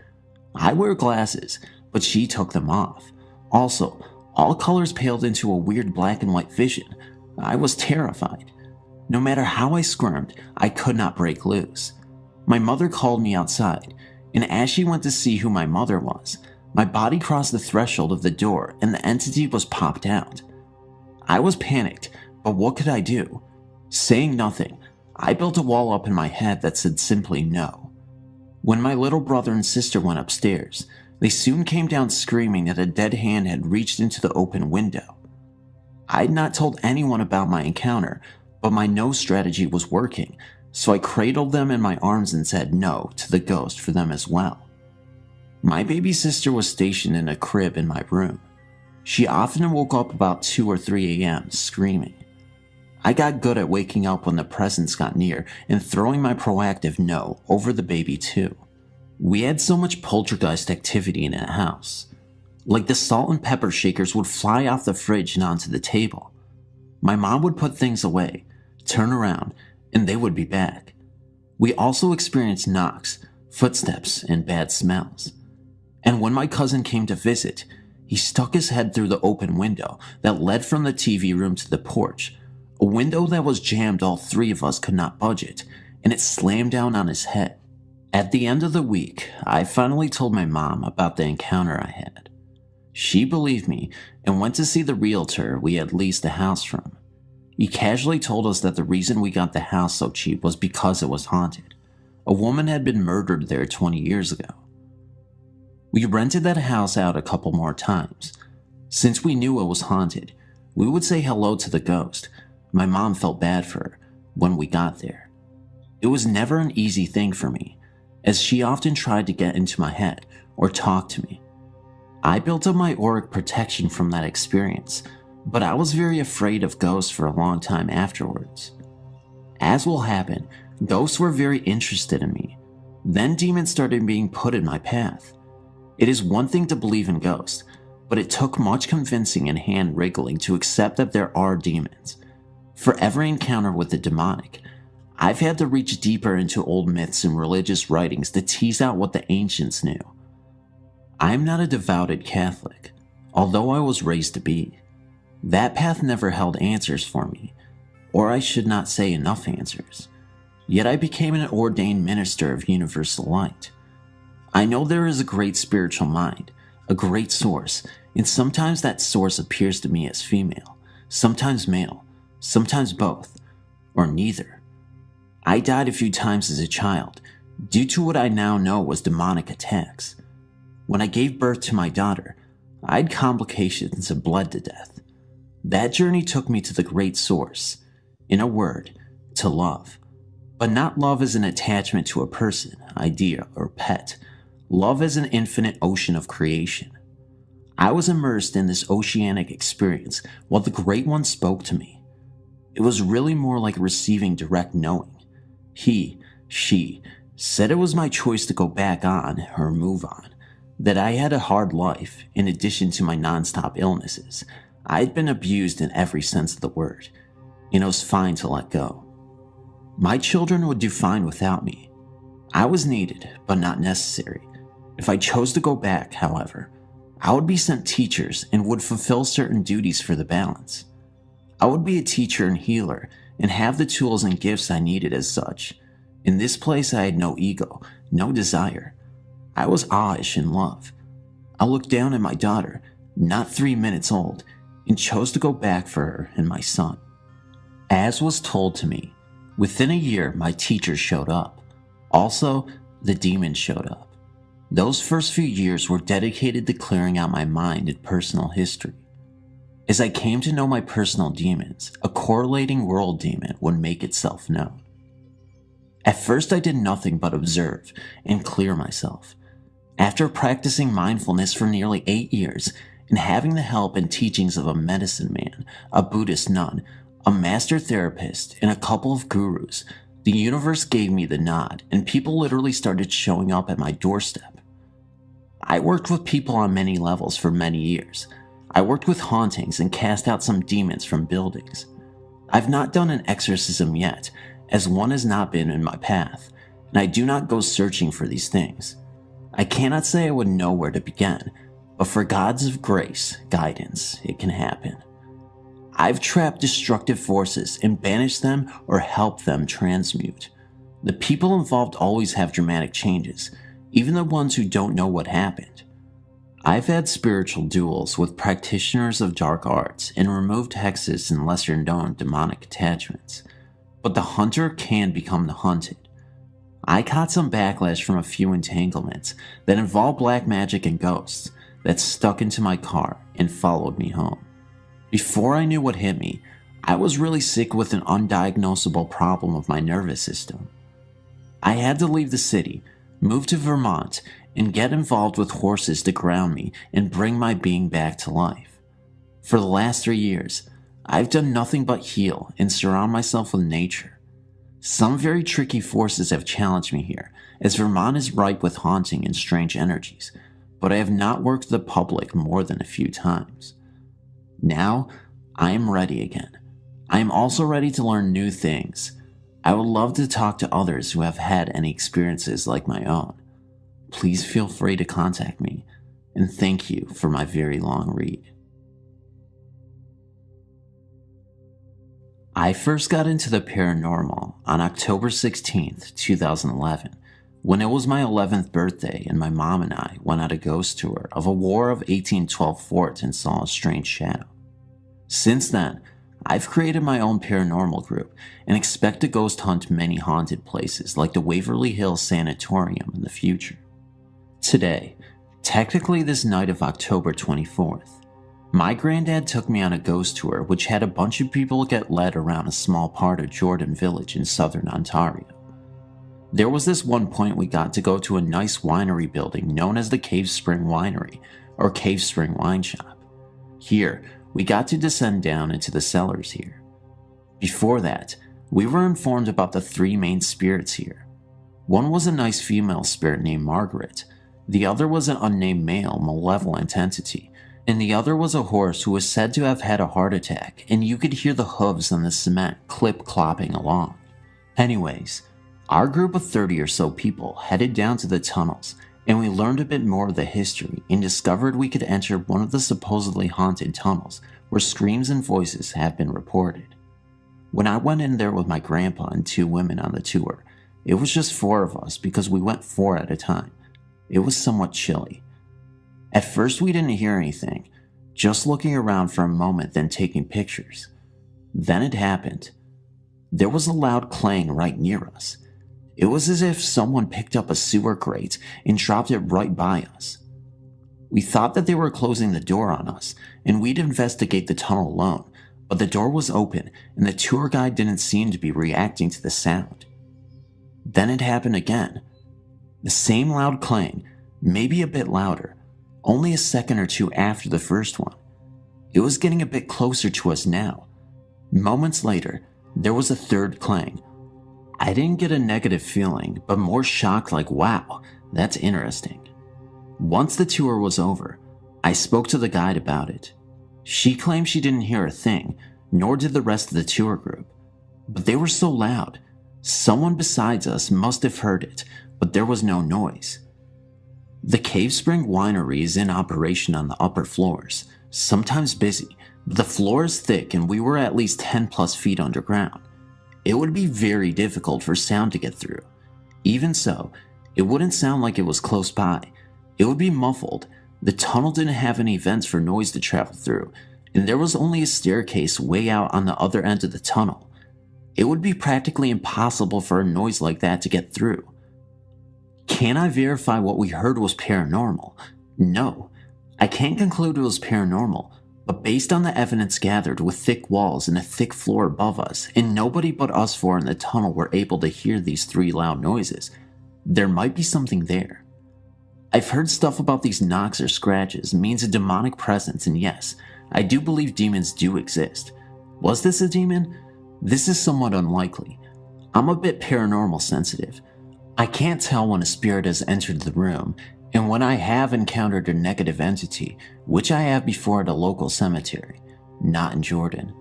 I wear glasses, but she took them off. Also, all colors paled into a weird black and white vision. I was terrified. No matter how I squirmed, I could not break loose. My mother called me outside, and as she went to see who my mother was, my body crossed the threshold of the door and the entity was popped out. I was panicked, but what could I do? Saying nothing, I built a wall up in my head that said simply no. When my little brother and sister went upstairs, they soon came down screaming that a dead hand had reached into the open window. I had not told anyone about my encounter, but my no strategy was working, so I cradled them in my arms and said no to the ghost for them as well. My baby sister was stationed in a crib in my room. She often woke up about 2 or 3 a.m. screaming. I got good at waking up when the presence got near and throwing my proactive no over the baby too. We had so much poltergeist activity in that house. Like the salt and pepper shakers would fly off the fridge and onto the table. My mom would put things away, turn around, and they would be back. We also experienced knocks, footsteps, and bad smells. And when my cousin came to visit, he stuck his head through the open window that led from the TV room to the porch, a window that was jammed all 3 of us could not budge it, and it slammed down on his head. At the end of the week, I finally told my mom about the encounter I had. She believed me and went to see the realtor we had leased the house from. He casually told us that the reason we got the house so cheap was because it was haunted. A woman had been murdered there 20 years ago. We rented that house out a couple more times. Since we knew it was haunted, we would say hello to the ghost. My mom felt bad for her when we got there. It was never an easy thing for me, as she often tried to get into my head or talk to me. I built up my auric protection from that experience, but I was very afraid of ghosts for a long time afterwards. As will happen, ghosts were very interested in me. Then demons started being put in my path. It is one thing to believe in ghosts, but it took much convincing and hand wriggling to accept that there are demons. For every encounter with the demonic, I've had to reach deeper into old myths and religious writings to tease out what the ancients knew. I'm not a devoted Catholic, although I was raised to be. That path never held answers for me, or I should not say enough answers. yet I became an ordained minister of universal light. I know there is a great spiritual mind, a great source, and sometimes that source appears to me as female, sometimes male, sometimes both, or neither. I died a few times as a child, due to what I now know was demonic attacks. When I gave birth to my daughter, I had complications and bled to death. That journey took me to the great source, in a word, to love. But not love as an attachment to a person, idea, or pet. Love as an infinite ocean of creation. I was immersed in this oceanic experience while the Great One spoke to me. It was really more like receiving direct knowing. She said it was my choice to go back on or move on, that I had a hard life in addition to my non-stop illnesses. I had been abused in every sense of the word, and it was fine to let go. My children would do fine without me. I was needed, but not necessary. If I chose to go back, however, I would be sent teachers and would fulfill certain duties for the balance. I would be a teacher and healer and have the tools and gifts I needed as such. In this place I had no ego, no desire. I was awe-ish in love. I looked down at my daughter, not 3 minutes old, and chose to go back for her and my son. As was told to me, within a year my teachers showed up. Also, the demons showed up. Those first few years were dedicated to clearing out my mind and personal history. As I came to know my personal demons, a correlating world demon would make itself known. At first I did nothing but observe and clear myself. After practicing mindfulness for nearly 8 years and having the help and teachings of a medicine man, a Buddhist nun, a master therapist, and a couple of gurus, the universe gave me the nod and people literally started showing up at my doorstep. I worked with people on many levels for many years. I worked with hauntings and cast out some demons from buildings. I've not done an exorcism yet, as one has not been in my path, and I do not go searching for these things. I cannot say I would know where to begin, but for God's of grace, guidance, it can happen. I've trapped destructive forces and banished them or helped them transmute. The people involved always have dramatic changes, even the ones who don't know what happened. I've had spiritual duels with practitioners of dark arts and removed hexes and lesser known demonic attachments, but the hunter can become the hunted. I caught some backlash from a few entanglements that involved black magic and ghosts that stuck into my car and followed me home. Before I knew what hit me, I was really sick with an undiagnosable problem of my nervous system. I had to leave the city, move to Vermont, and get involved with horses to ground me and bring my being back to life. For the last 3 years, I've done nothing but heal and surround myself with nature. Some very tricky forces have challenged me here, as Vermont is ripe with haunting and strange energies, but I have not worked the public more than a few times. Now, I am ready again. I am also ready to learn new things. I would love to talk to others who have had any experiences like my own. Please feel free to contact me, and thank you for my very long read. I first got into the paranormal on October 16th, 2011, when it was my 11th birthday and my mom and I went on a ghost tour of a War of 1812 fort and saw a strange shadow. Since then, I've created my own paranormal group and expect to ghost hunt many haunted places like the Waverly Hills Sanatorium in the future. Today, technically this night of October 24th, my granddad took me on a ghost tour which had a bunch of people get led around a small part of Jordan Village in southern Ontario. There was this one point we got to go to a nice winery building known as the Cave Spring Winery or Cave Spring Wine Shop. Here, we got to descend down into the cellars here. Before that, we were informed about the 3 main spirits here. One was a nice female spirit named Margaret, the other was an unnamed male malevolent entity, and the other was a horse who was said to have had a heart attack and you could hear the hooves on the cement clip-clopping along. Anyways, our group of 30 or so people headed down to the tunnels and we learned a bit more of the history and discovered we could enter one of the supposedly haunted tunnels where screams and voices have been reported. When I went in there with my grandpa and 2 women on the tour, it was just 4 of us because we went 4 at a time. It was somewhat chilly. At first we didn't hear anything, just looking around for a moment then taking pictures. Then it happened. There was a loud clang right near us. It was as if someone picked up a sewer grate and dropped it right by us. We thought that they were closing the door on us, and we'd investigate the tunnel alone, but the door was open and the tour guide didn't seem to be reacting to the sound. Then it happened again. The same loud clang, maybe a bit louder, only a second or 2 after the first one. It was getting a bit closer to us now. Moments later, there was a third clang. I didn't get a negative feeling, but more shocked like, wow, that's interesting. Once the tour was over, I spoke to the guide about it. She claimed she didn't hear a thing, nor did the rest of the tour group. But they were so loud. Someone besides us must have heard it, but there was no noise. The Cave Spring Winery is in operation on the upper floors, sometimes busy, but the floor is thick and we were at least 10 plus feet underground. It would be very difficult for sound to get through. Even so, it wouldn't sound like it was close by. It would be muffled. The tunnel didn't have any vents for noise to travel through, and there was only a staircase way out on the other end of the tunnel. It would be practically impossible for a noise like that to get through. Can I verify what we heard was paranormal? No. I can't conclude it was paranormal, but based on the evidence gathered with thick walls and a thick floor above us, and nobody but us 4 in the tunnel were able to hear these 3 loud noises, there might be something there. I've heard stuff about these knocks or scratches means a demonic presence, and yes, I do believe demons do exist. Was this a demon? This is somewhat unlikely. I'm a bit paranormal sensitive. I can't tell when a spirit has entered the room, and when I have encountered a negative entity, which I have before at a local cemetery, not in Jordan.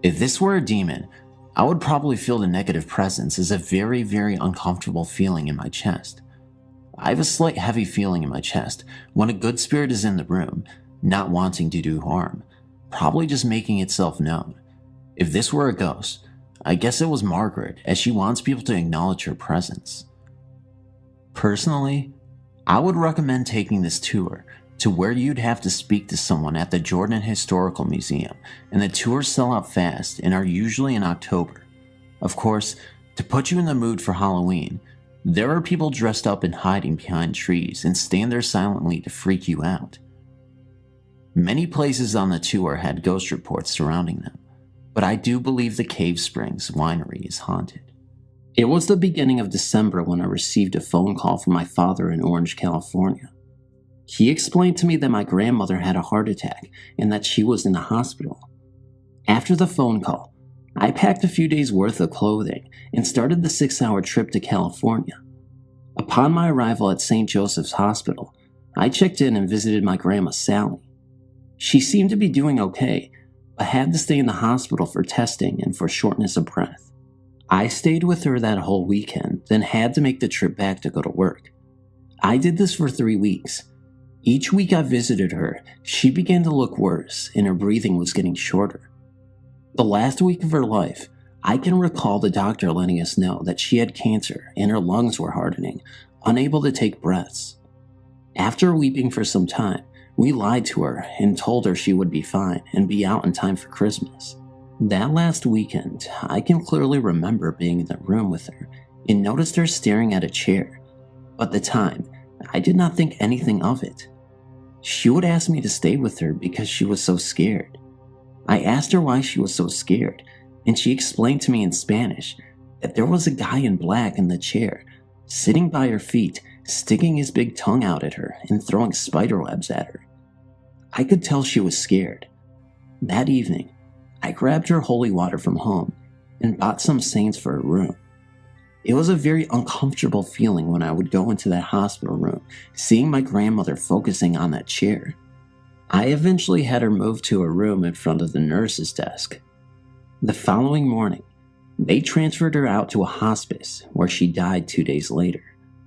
If this were a demon, I would probably feel the negative presence as a very, very uncomfortable feeling in my chest. I have a slight heavy feeling in my chest when a good spirit is in the room, not wanting to do harm, probably just making itself known. If this were a ghost, I guess it was Margaret, as she wants people to acknowledge her presence. Personally, I would recommend taking this tour to where you'd have to speak to someone at the Jordan Historical Museum, and the tours sell out fast and are usually in October. Of course, to put you in the mood for Halloween, there are people dressed up and hiding behind trees and stand there silently to freak you out. Many places on the tour had ghost reports surrounding them, but I do believe the Cave Springs Winery is haunted. It was the beginning of December when I received a phone call from my father in Orange, California. He explained to me that my grandmother had a heart attack and that she was in the hospital. After the phone call, I packed a few days' worth of clothing and started the 6-hour trip to California. Upon my arrival at St. Joseph's Hospital, I checked in and visited my grandma Sally. She seemed to be doing okay, but had to stay in the hospital for testing and for shortness of breath. I stayed with her that whole weekend, then had to make the trip back to go to work. I did this for 3 weeks. Each week I visited her, she began to look worse and her breathing was getting shorter. The last week of her life, I can recall the doctor letting us know that she had cancer and her lungs were hardening, unable to take breaths. After weeping for some time, we lied to her and told her she would be fine and be out in time for Christmas. That last weekend, I can clearly remember being in the room with her and noticed her staring at a chair. But at the time, I did not think anything of it. She would ask me to stay with her because she was so scared. I asked her why she was so scared, and she explained to me in Spanish that there was a guy in black in the chair, sitting by her feet, sticking his big tongue out at her and throwing spider webs at her. I could tell she was scared. That evening, I grabbed her holy water from home and bought some saints for her room. It was a very uncomfortable feeling when I would go into that hospital room, seeing my grandmother focusing on that chair. I eventually had her moved to a room in front of the nurse's desk. The following morning, they transferred her out to a hospice where she died 2 days later.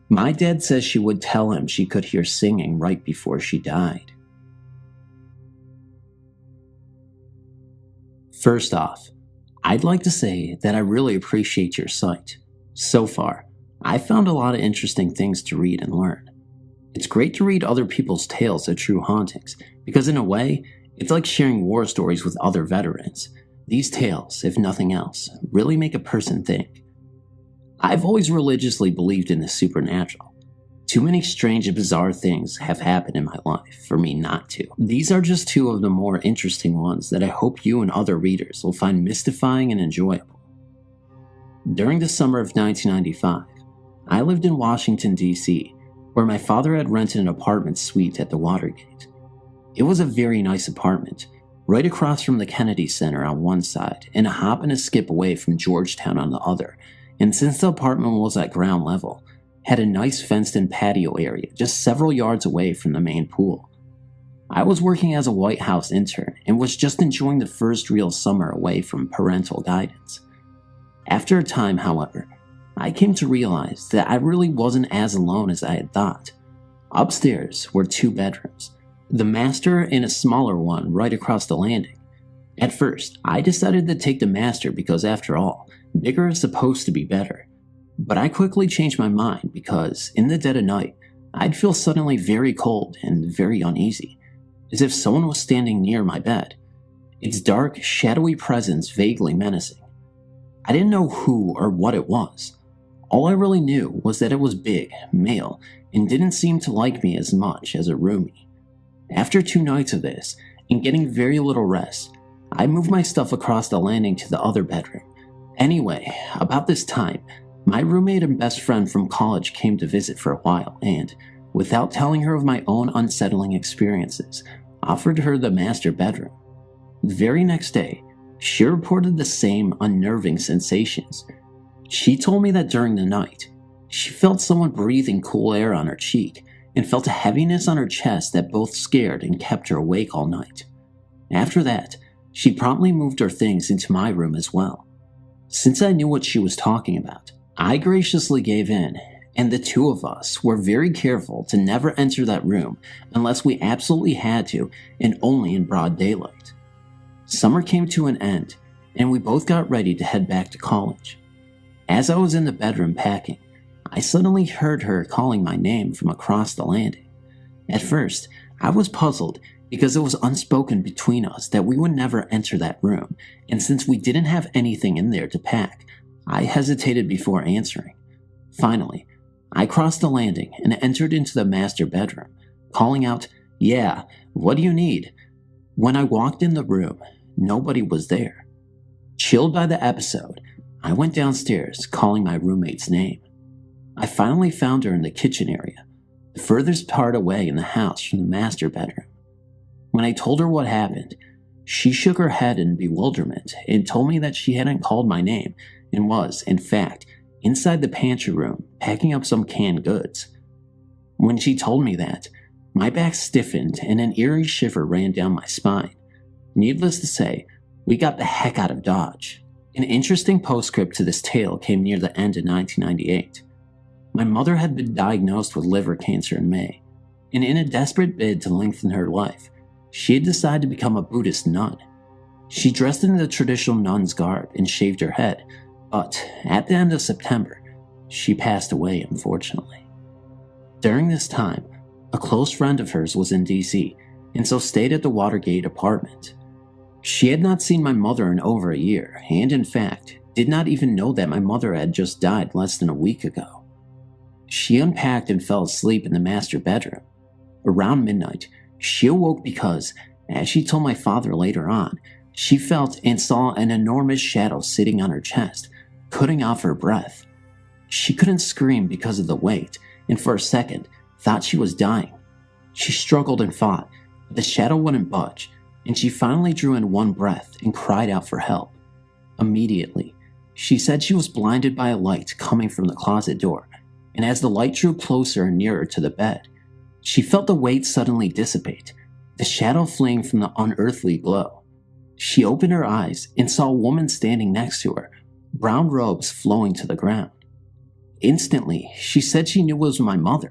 My dad says she would tell him she could hear singing right before she died. First off, I'd like to say that I really appreciate your site. So far, I've found a lot of interesting things to read and learn. It's great to read other people's tales of true hauntings, because in a way, it's like sharing war stories with other veterans. These tales, if nothing else, really make a person think. I've always religiously believed in the supernatural. Too many strange and bizarre things have happened in my life for me not to. These are just two of the more interesting ones that I hope you and other readers will find mystifying and enjoyable. During the summer of 1995, I lived in Washington, D.C., where my father had rented an apartment suite at the Watergate. It was a very nice apartment, right across from the Kennedy Center on one side and a hop and a skip away from Georgetown on the other, and since the apartment was at ground level, had a nice fenced-in patio area just several yards away from the main pool. I was working as a White House intern and was just enjoying the first real summer away from parental guidance. After a time, however, I came to realize that I really wasn't as alone as I had thought. Upstairs were 2 bedrooms, the master and a smaller one right across the landing. At first, I decided to take the master because, after all, bigger is supposed to be better. But I quickly changed my mind because, in the dead of night, I'd feel suddenly very cold and very uneasy, as if someone was standing near my bed, its dark, shadowy presence vaguely menacing. I didn't know who or what it was. All I really knew was that it was big, male, and didn't seem to like me as much as a roomie. After 2 nights of this, and getting very little rest, I moved my stuff across the landing to the other bedroom. Anyway, about this time, my roommate and best friend from college came to visit for a while and, without telling her of my own unsettling experiences, offered her the master bedroom. The very next day, she reported the same unnerving sensations. She told me that during the night, she felt someone breathing cool air on her cheek and felt a heaviness on her chest that both scared and kept her awake all night. After that, she promptly moved her things into my room as well. Since I knew what she was talking about, I graciously gave in, and the 2 of us were very careful to never enter that room unless we absolutely had to, and only in broad daylight. Summer came to an end, and we both got ready to head back to college. As I was in the bedroom packing, I suddenly heard her calling my name from across the landing. At first, I was puzzled because it was unspoken between us that we would never enter that room, and since we didn't have anything in there to pack, I hesitated before answering. Finally, I crossed the landing and entered into the master bedroom, calling out, "Yeah, what do you need?" When I walked in the room, nobody was there. Chilled by the episode, I went downstairs, calling my roommate's name. I finally found her in the kitchen area, the furthest part away in the house from the master bedroom. When I told her what happened, she shook her head in bewilderment and told me that she hadn't called my name and was, in fact, inside the pantry room packing up some canned goods. When she told me that, my back stiffened and an eerie shiver ran down my spine. Needless to say, we got the heck out of Dodge. An interesting postscript to this tale came near the end of 1998. My mother had been diagnosed with liver cancer in May, and in a desperate bid to lengthen her life, she had decided to become a Buddhist nun. She dressed in the traditional nun's garb and shaved her head, but at the end of September, she passed away, unfortunately. During this time, a close friend of hers was in DC, and so stayed at the Watergate apartment. She had not seen my mother in over a year, and in fact, did not even know that my mother had just died less than a week ago. She unpacked and fell asleep in the master bedroom. Around midnight, she awoke because, as she told my father later on, she felt and saw an enormous shadow sitting on her chest, cutting off her breath. She couldn't scream because of the weight, and for a second, thought she was dying. She struggled and fought, but the shadow wouldn't budge, and she finally drew in one breath and cried out for help. Immediately, she said she was blinded by a light coming from the closet door, and as the light drew closer and nearer to the bed, she felt the weight suddenly dissipate, the shadow fleeing from the unearthly glow. She opened her eyes and saw a woman standing next to her, brown robes flowing to the ground. Instantly, she said she knew it was my mother,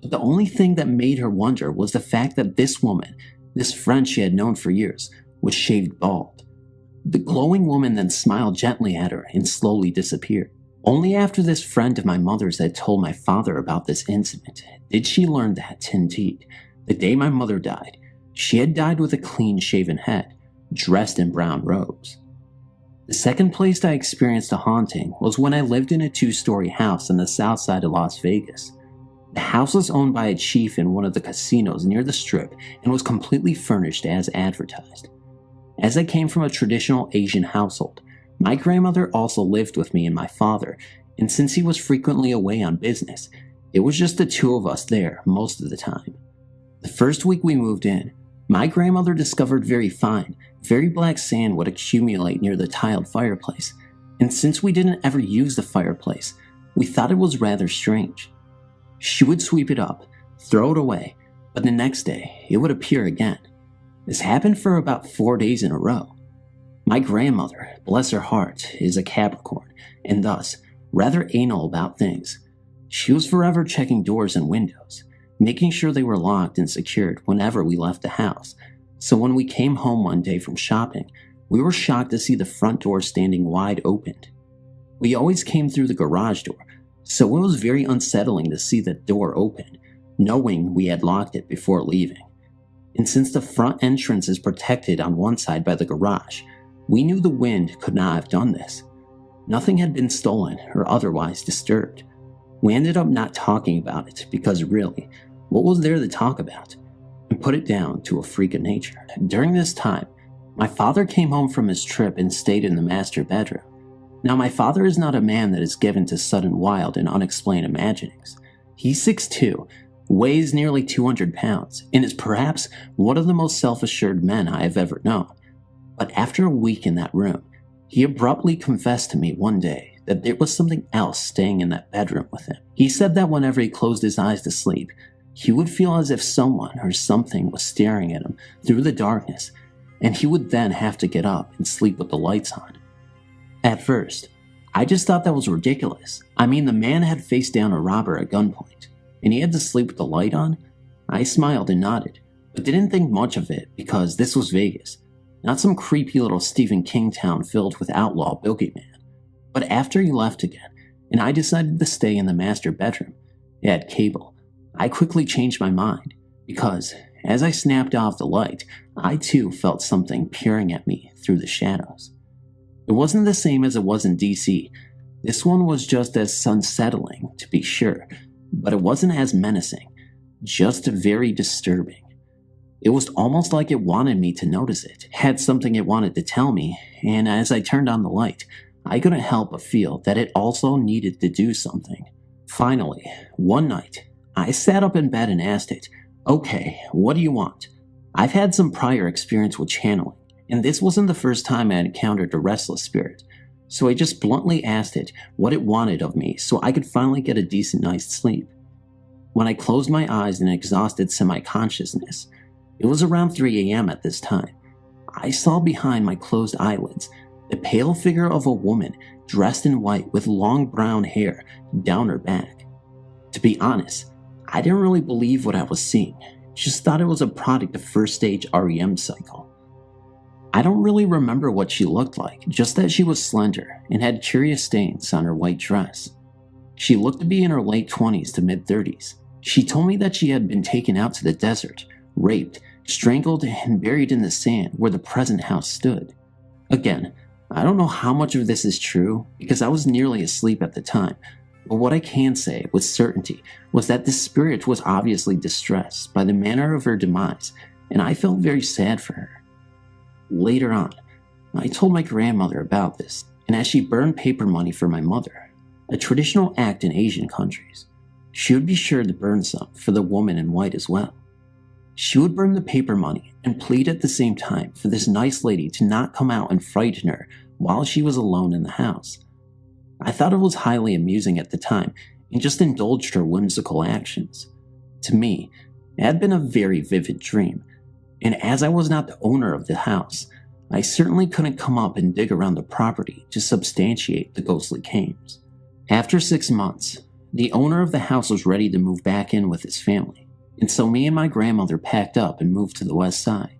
but the only thing that made her wonder was the fact that this woman, this friend she had known for years, was shaved bald. The glowing woman then smiled gently at her and slowly disappeared. Only after this friend of my mother's had told my father about this incident did she learn that, indeed, the day my mother died, she had died with a clean-shaven head, dressed in brown robes. The second place I experienced a haunting was when I lived in a 2-story house on the south side of Las Vegas. The house was owned by a chief in one of the casinos near the Strip and was completely furnished as advertised. As I came from a traditional Asian household, my grandmother also lived with me and my father, and since he was frequently away on business, it was just the two of us there most of the time. The first week we moved in, my grandmother discovered very fine, very black sand would accumulate near the tiled fireplace, and since we didn't ever use the fireplace, we thought it was rather strange. She would sweep it up, throw it away, but the next day it would appear again. This happened for about 4 days in a row. My grandmother, bless her heart, is a Capricorn, and thus rather anal about things. She was forever checking doors and windows, making sure they were locked and secured whenever we left the house. So when we came home one day from shopping, we were shocked to see the front door standing wide open. We always came through the garage door, so it was very unsettling to see that door open, knowing we had locked it before leaving. And since the front entrance is protected on one side by the garage, we knew the wind could not have done this. Nothing had been stolen or otherwise disturbed. We ended up not talking about it because really, what was there to talk about? And put it down to a freak of nature. During this time, my father came home from his trip and stayed in the master bedroom. Now, my father is not a man that is given to sudden wild and unexplained imaginings. He's 6'2", weighs nearly 200 pounds, and is perhaps one of the most self-assured men I have ever known. But after a week in that room, he abruptly confessed to me one day that there was something else staying in that bedroom with him. He said that whenever he closed his eyes to sleep, he would feel as if someone or something was staring at him through the darkness, and he would then have to get up and sleep with the lights on. At first, I just thought that was ridiculous. I mean, the man had faced down a robber at gunpoint, and he had to sleep with the light on? I smiled and nodded, but didn't think much of it because this was Vegas, not some creepy little Stephen King town filled with outlaw boogeyman. But after he left again, and I decided to stay in the master bedroom, it had cable, I quickly changed my mind, because as I snapped off the light, I too felt something peering at me through the shadows. It wasn't the same as it was in DC. This one was just as unsettling, to be sure, but it wasn't as menacing, just very disturbing. It was almost like it wanted me to notice it, had something it wanted to tell me, and as I turned on the light, I couldn't help but feel that it also needed to do something. Finally, one night, I sat up in bed and asked it, "Okay, what do you want?" I've had some prior experience with channeling, and this wasn't the first time I encountered a restless spirit, so I just bluntly asked it what it wanted of me so I could finally get a decent night's sleep. When I closed my eyes in exhausted semi-consciousness, it was around 3 a.m. at this time, I saw behind my closed eyelids the pale figure of a woman dressed in white with long brown hair down her back. To be honest, I didn't really believe what I was seeing, just thought it was a product of first stage REM cycle. I don't really remember what she looked like, just that she was slender and had curious stains on her white dress. She looked to be in her late 20s to mid 30s. She told me that she had been taken out to the desert, raped, strangled, and buried in the sand where the present house stood. Again, I don't know how much of this is true because I was nearly asleep at the time, but what I can say with certainty was that this spirit was obviously distressed by the manner of her demise, and I felt very sad for her. Later on, I told my grandmother about this, and as she burned paper money for my mother, a traditional act in Asian countries, she would be sure to burn some for the woman in white as well. She would burn the paper money and plead at the same time for this nice lady to not come out and frighten her while she was alone in the house. I thought it was highly amusing at the time and just indulged her whimsical actions. To me, it had been a very vivid dream, and as I was not the owner of the house, I certainly couldn't come up and dig around the property to substantiate the ghostly claims. After 6 months, the owner of the house was ready to move back in with his family, and so me and my grandmother packed up and moved to the west side.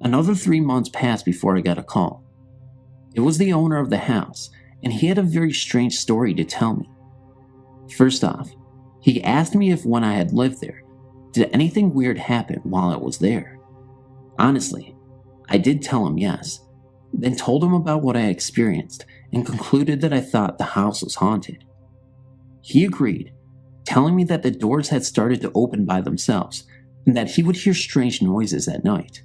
Another 3 months passed before I got a call. It was the owner of the house, and he had a very strange story to tell me. First off, he asked me if when I had lived there, did anything weird happen while I was there? Honestly, I did tell him yes, then told him about what I experienced and concluded that I thought the house was haunted. He agreed, telling me that the doors had started to open by themselves and that he would hear strange noises at night.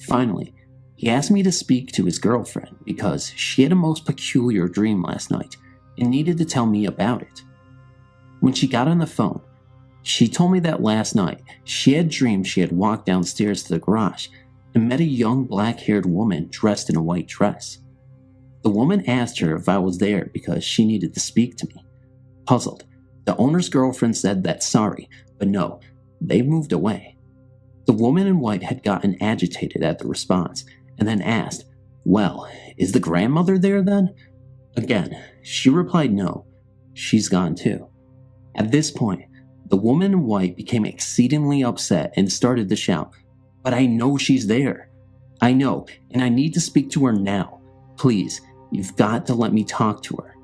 Finally, he asked me to speak to his girlfriend because she had a most peculiar dream last night and needed to tell me about it. When she got on the phone, she told me that last night she had dreamed she had walked downstairs to the garage and met a young black-haired woman dressed in a white dress. The woman asked her if I was there because she needed to speak to me. Puzzled, the owner's girlfriend said that sorry, but no, they moved away. The woman in white had gotten agitated at the response and then asked, "Well, is the grandmother there then?" Again, she replied no, she's gone too. At this point, the woman in white became exceedingly upset and started to shout, "But I know she's there. I know, and I need to speak to her now. Please, you've got to let me talk to her."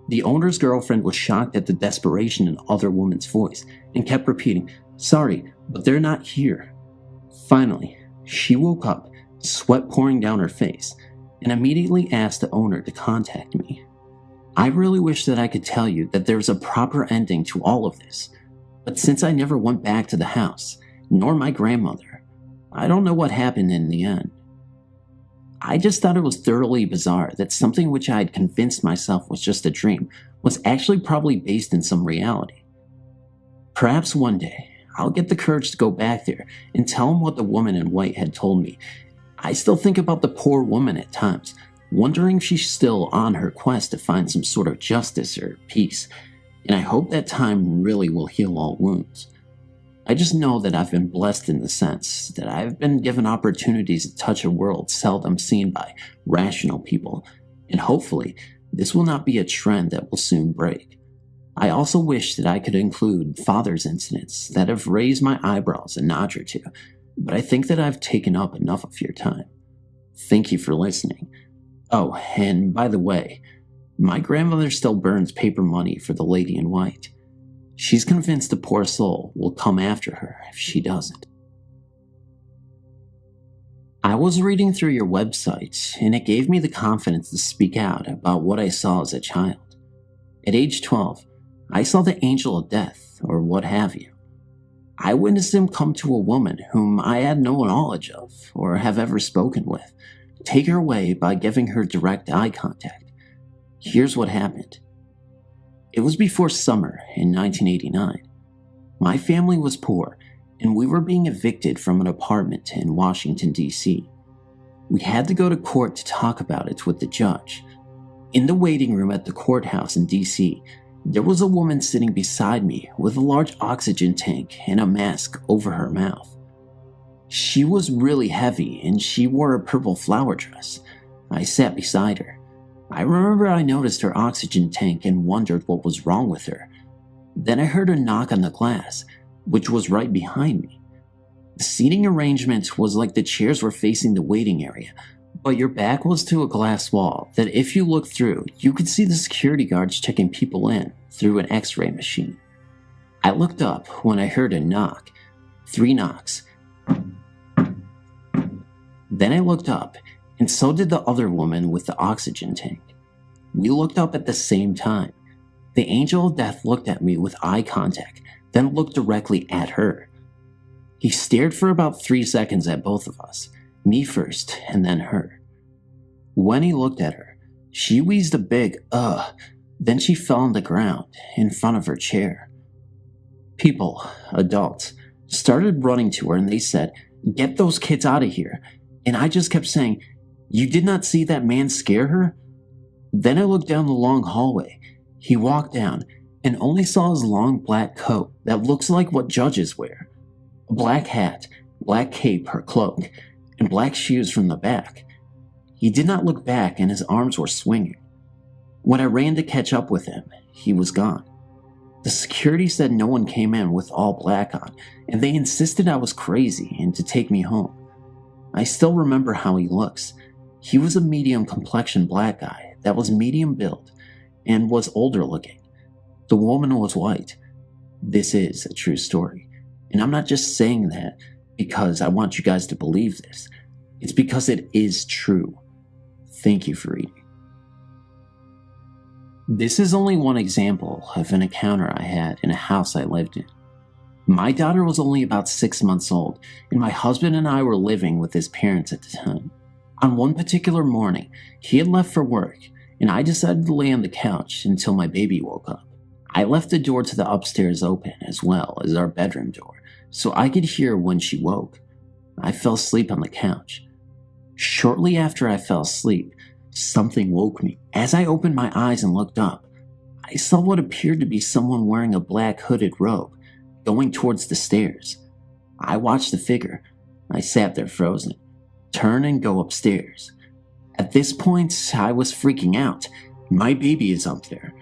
The owner's girlfriend was shocked at the desperation in the other woman's voice and kept repeating, "Sorry, but they're not here." Finally, she woke up, sweat pouring down her face, and immediately asked the owner to contact me. I really wish that I could tell you that there's a proper ending to all of this, but since I never went back to the house, nor my grandmother, I don't know what happened in the end. I just thought it was thoroughly bizarre that something which I had convinced myself was just a dream was actually probably based in some reality. Perhaps one day, I'll get the courage to go back there and tell him what the woman in white had told me. I still think about the poor woman at times, wondering if she's still on her quest to find some sort of justice or peace, and I hope that time really will heal all wounds. I just know that I've been blessed in the sense that I've been given opportunities to touch a world seldom seen by rational people, and hopefully this will not be a trend that will soon break. I also wish that I could include father's incidents that have raised my eyebrows a notch or two, but I think that I've taken up enough of your time. Thank you for listening. Oh, and by the way, my grandmother still burns paper money for the lady in white. She's convinced the poor soul will come after her if she doesn't. I was reading through your website, and it gave me the confidence to speak out about what I saw as a child. At age 12, I saw the angel of death, or what have you. I witnessed him come to a woman whom I had no knowledge of or have ever spoken with, take her away by giving her direct eye contact. Here's what happened. It was before summer in 1989. My family was poor, and we were being evicted from an apartment in Washington, D.C. We had to go to court to talk about it with the judge. In the waiting room at the courthouse in D.C., there was a woman sitting beside me with a large oxygen tank and a mask over her mouth. She was really heavy, and she wore a purple flower dress. I sat beside her. I remember I noticed her oxygen tank and wondered what was wrong with her. Then I heard a knock on the glass, which was right behind me. The seating arrangement was like the chairs were facing the waiting area, but your back was to a glass wall that if you looked through, you could see the security guards checking people in through an x-ray machine. I looked up when I heard a knock. 3 knocks. Then I looked up, and so did the other woman with the oxygen tank. We looked up at the same time. The angel of death looked at me with eye contact, then looked directly at her. He stared for about 3 seconds at both of us, me first and then her. When he looked at her, she wheezed a big then she fell on the ground in front of her chair. People, adults, started running to her and they said, "Get those kids out of here." And I just kept saying, "You did not see that man scare her?" Then I looked down the long hallway. He walked down and only saw his long black coat that looks like what judges wear. A black hat, black cape or cloak, and black shoes from the back. He did not look back and his arms were swinging. When I ran to catch up with him, he was gone. The security said no one came in with all black on, and they insisted I was crazy and to take me home. I still remember how he looks. He was a medium complexion black guy that was medium build and was older looking. The woman was white. This is a true story, and I'm not just saying that because I want you guys to believe this. It's because it is true. Thank you for reading. This is only one example of an encounter I had in a house I lived in. My daughter was only about 6 months old, and my husband and I were living with his parents at the time. On one particular morning, he had left for work, and I decided to lay on the couch until my baby woke up. I left the door to the upstairs open as well as our bedroom door, so I could hear when she woke. I fell asleep on the couch. Shortly after I fell asleep, something woke me. As I opened my eyes and looked up, I saw what appeared to be someone wearing a black hooded robe, going towards the stairs. I watched the figure. I sat there frozen, turn and go upstairs. At this point, I was freaking out. My baby is up there.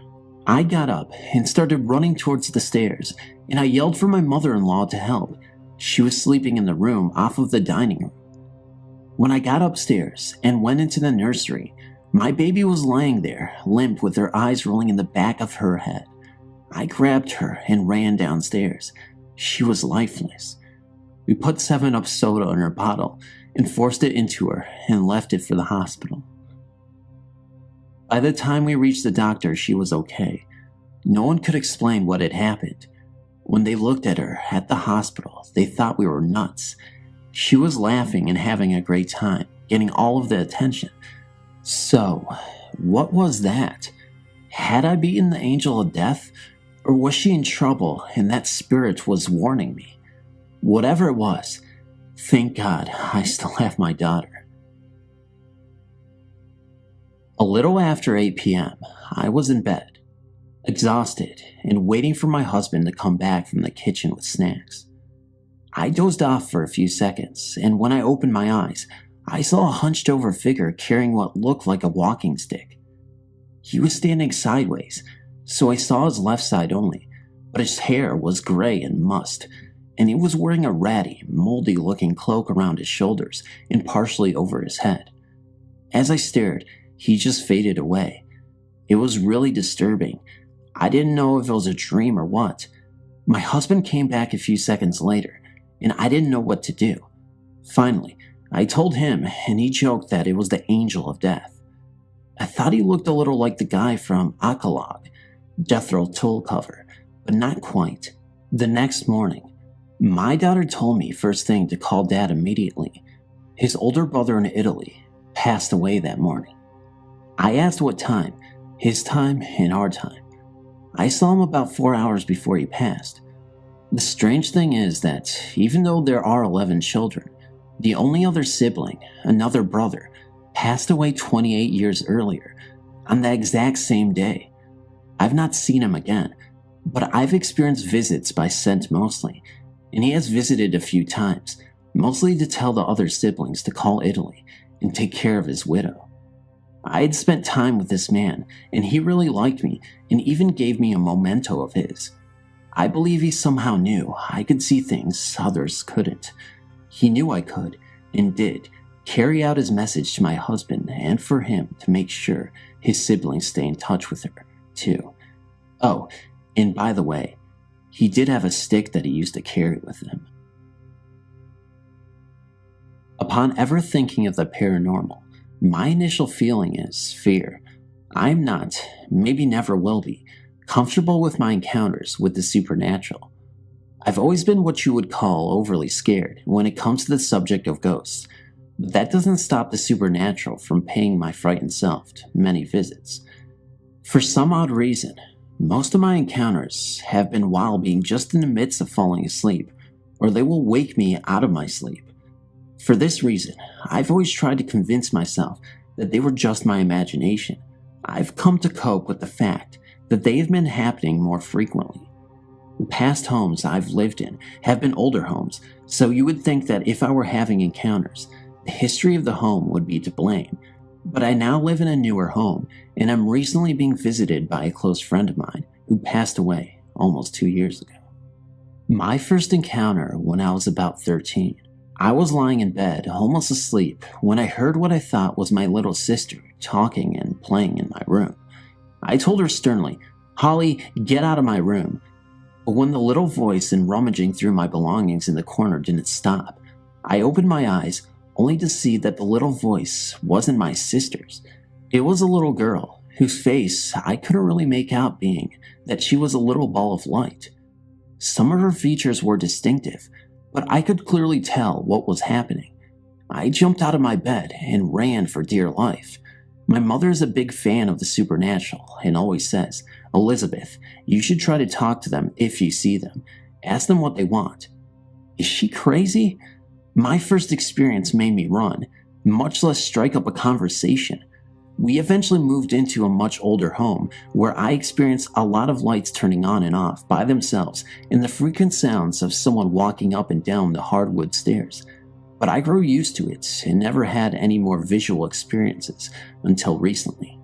I got up and started running towards the stairs, and I yelled for my mother-in-law to help. She was sleeping in the room off of the dining room. When I got upstairs and went into the nursery, my baby was laying there, limp with her eyes rolling in the back of her head. I grabbed her and ran downstairs. She was lifeless. We put 7-Up soda in her bottle and forced it into her and left it for the hospital. By the time we reached the doctor, she was okay. No one could explain what had happened. When they looked at her at the hospital, they thought we were nuts. She was laughing and having a great time, getting all of the attention. So, what was that? Had I beaten the angel of death? Or was she in trouble and that spirit was warning me? Whatever it was, thank God I still have my daughter. A little after 8 p.m., I was in bed, exhausted and waiting for my husband to come back from the kitchen with snacks. I dozed off for a few seconds, and when I opened my eyes, I saw a hunched over figure carrying what looked like a walking stick. He was standing sideways, so I saw his left side only, but his hair was gray and mussed, and he was wearing a ratty, moldy-looking cloak around his shoulders and partially over his head. As I stared, he just faded away. It was really disturbing. I didn't know if it was a dream or what. My husband came back a few seconds later, and I didn't know what to do. Finally, I told him, and he joked that it was the angel of death. I thought he looked a little like the guy from Akalog, Death Row Tool cover, but not quite. The next morning, my daughter told me first thing to call Dad immediately. His older brother in Italy passed away that morning. I asked what time, his time and our time. I saw him about 4 hours before he passed. The strange thing is that even though there are 11 children, the only other sibling, another brother, passed away 28 years earlier, on the exact same day. I've not seen him again, but I've experienced visits by scent mostly, and he has visited a few times, mostly to tell the other siblings to call Italy and take care of his widow. I had spent time with this man, and he really liked me and even gave me a memento of his. I believe he somehow knew I could see things others couldn't. He knew I could, and did, carry out his message to my husband and for him to make sure his siblings stay in touch with her, too. Oh, and by the way, he did have a stick that he used to carry with him. Upon ever thinking of the paranormal, my initial feeling is fear. I'm not, maybe never will be, comfortable with my encounters with the supernatural. I've always been what you would call overly scared when it comes to the subject of ghosts, but that doesn't stop the supernatural from paying my frightened self many visits. For some odd reason, most of my encounters have been while being just in the midst of falling asleep, or they will wake me out of my sleep. For this reason, I've always tried to convince myself that they were just my imagination. I've come to cope with the fact that they have been happening more frequently. The past homes I've lived in have been older homes, so you would think that if I were having encounters, the history of the home would be to blame. But I now live in a newer home, and I'm recently being visited by a close friend of mine who passed away almost 2 years ago. My first encounter when I was about 13. I was lying in bed, almost asleep, when I heard what I thought was my little sister talking and playing in my room. I told her sternly, "Holly, get out of my room." But when the little voice and rummaging through my belongings in the corner didn't stop, I opened my eyes only to see that the little voice wasn't my sister's. It was a little girl, whose face I couldn't really make out, being that she was a little ball of light. Some of her features were distinctive, but I could clearly tell what was happening. I jumped out of my bed and ran for dear life. My mother is a big fan of the supernatural and always says, "Elizabeth, you should try to talk to them if you see them. Ask them what they want." Is she crazy? My first experience made me run, much less strike up a conversation. We eventually moved into a much older home where I experienced a lot of lights turning on and off by themselves and the frequent sounds of someone walking up and down the hardwood stairs. But I grew used to it and never had any more visual experiences until recently.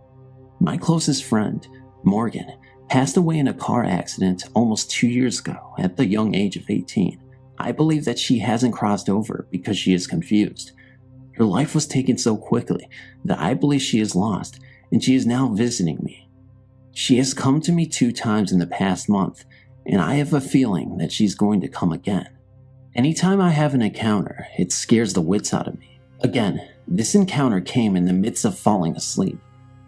My closest friend, Morgan, passed away in a car accident almost 2 years ago at the young age of 18. I believe that she hasn't crossed over because she is confused. Her life was taken so quickly that I believe she is lost, and she is now visiting me. She has come to me 2 times in the past month, and I have a feeling that she's going to come again. Anytime I have an encounter, it scares the wits out of me. Again, this encounter came in the midst of falling asleep.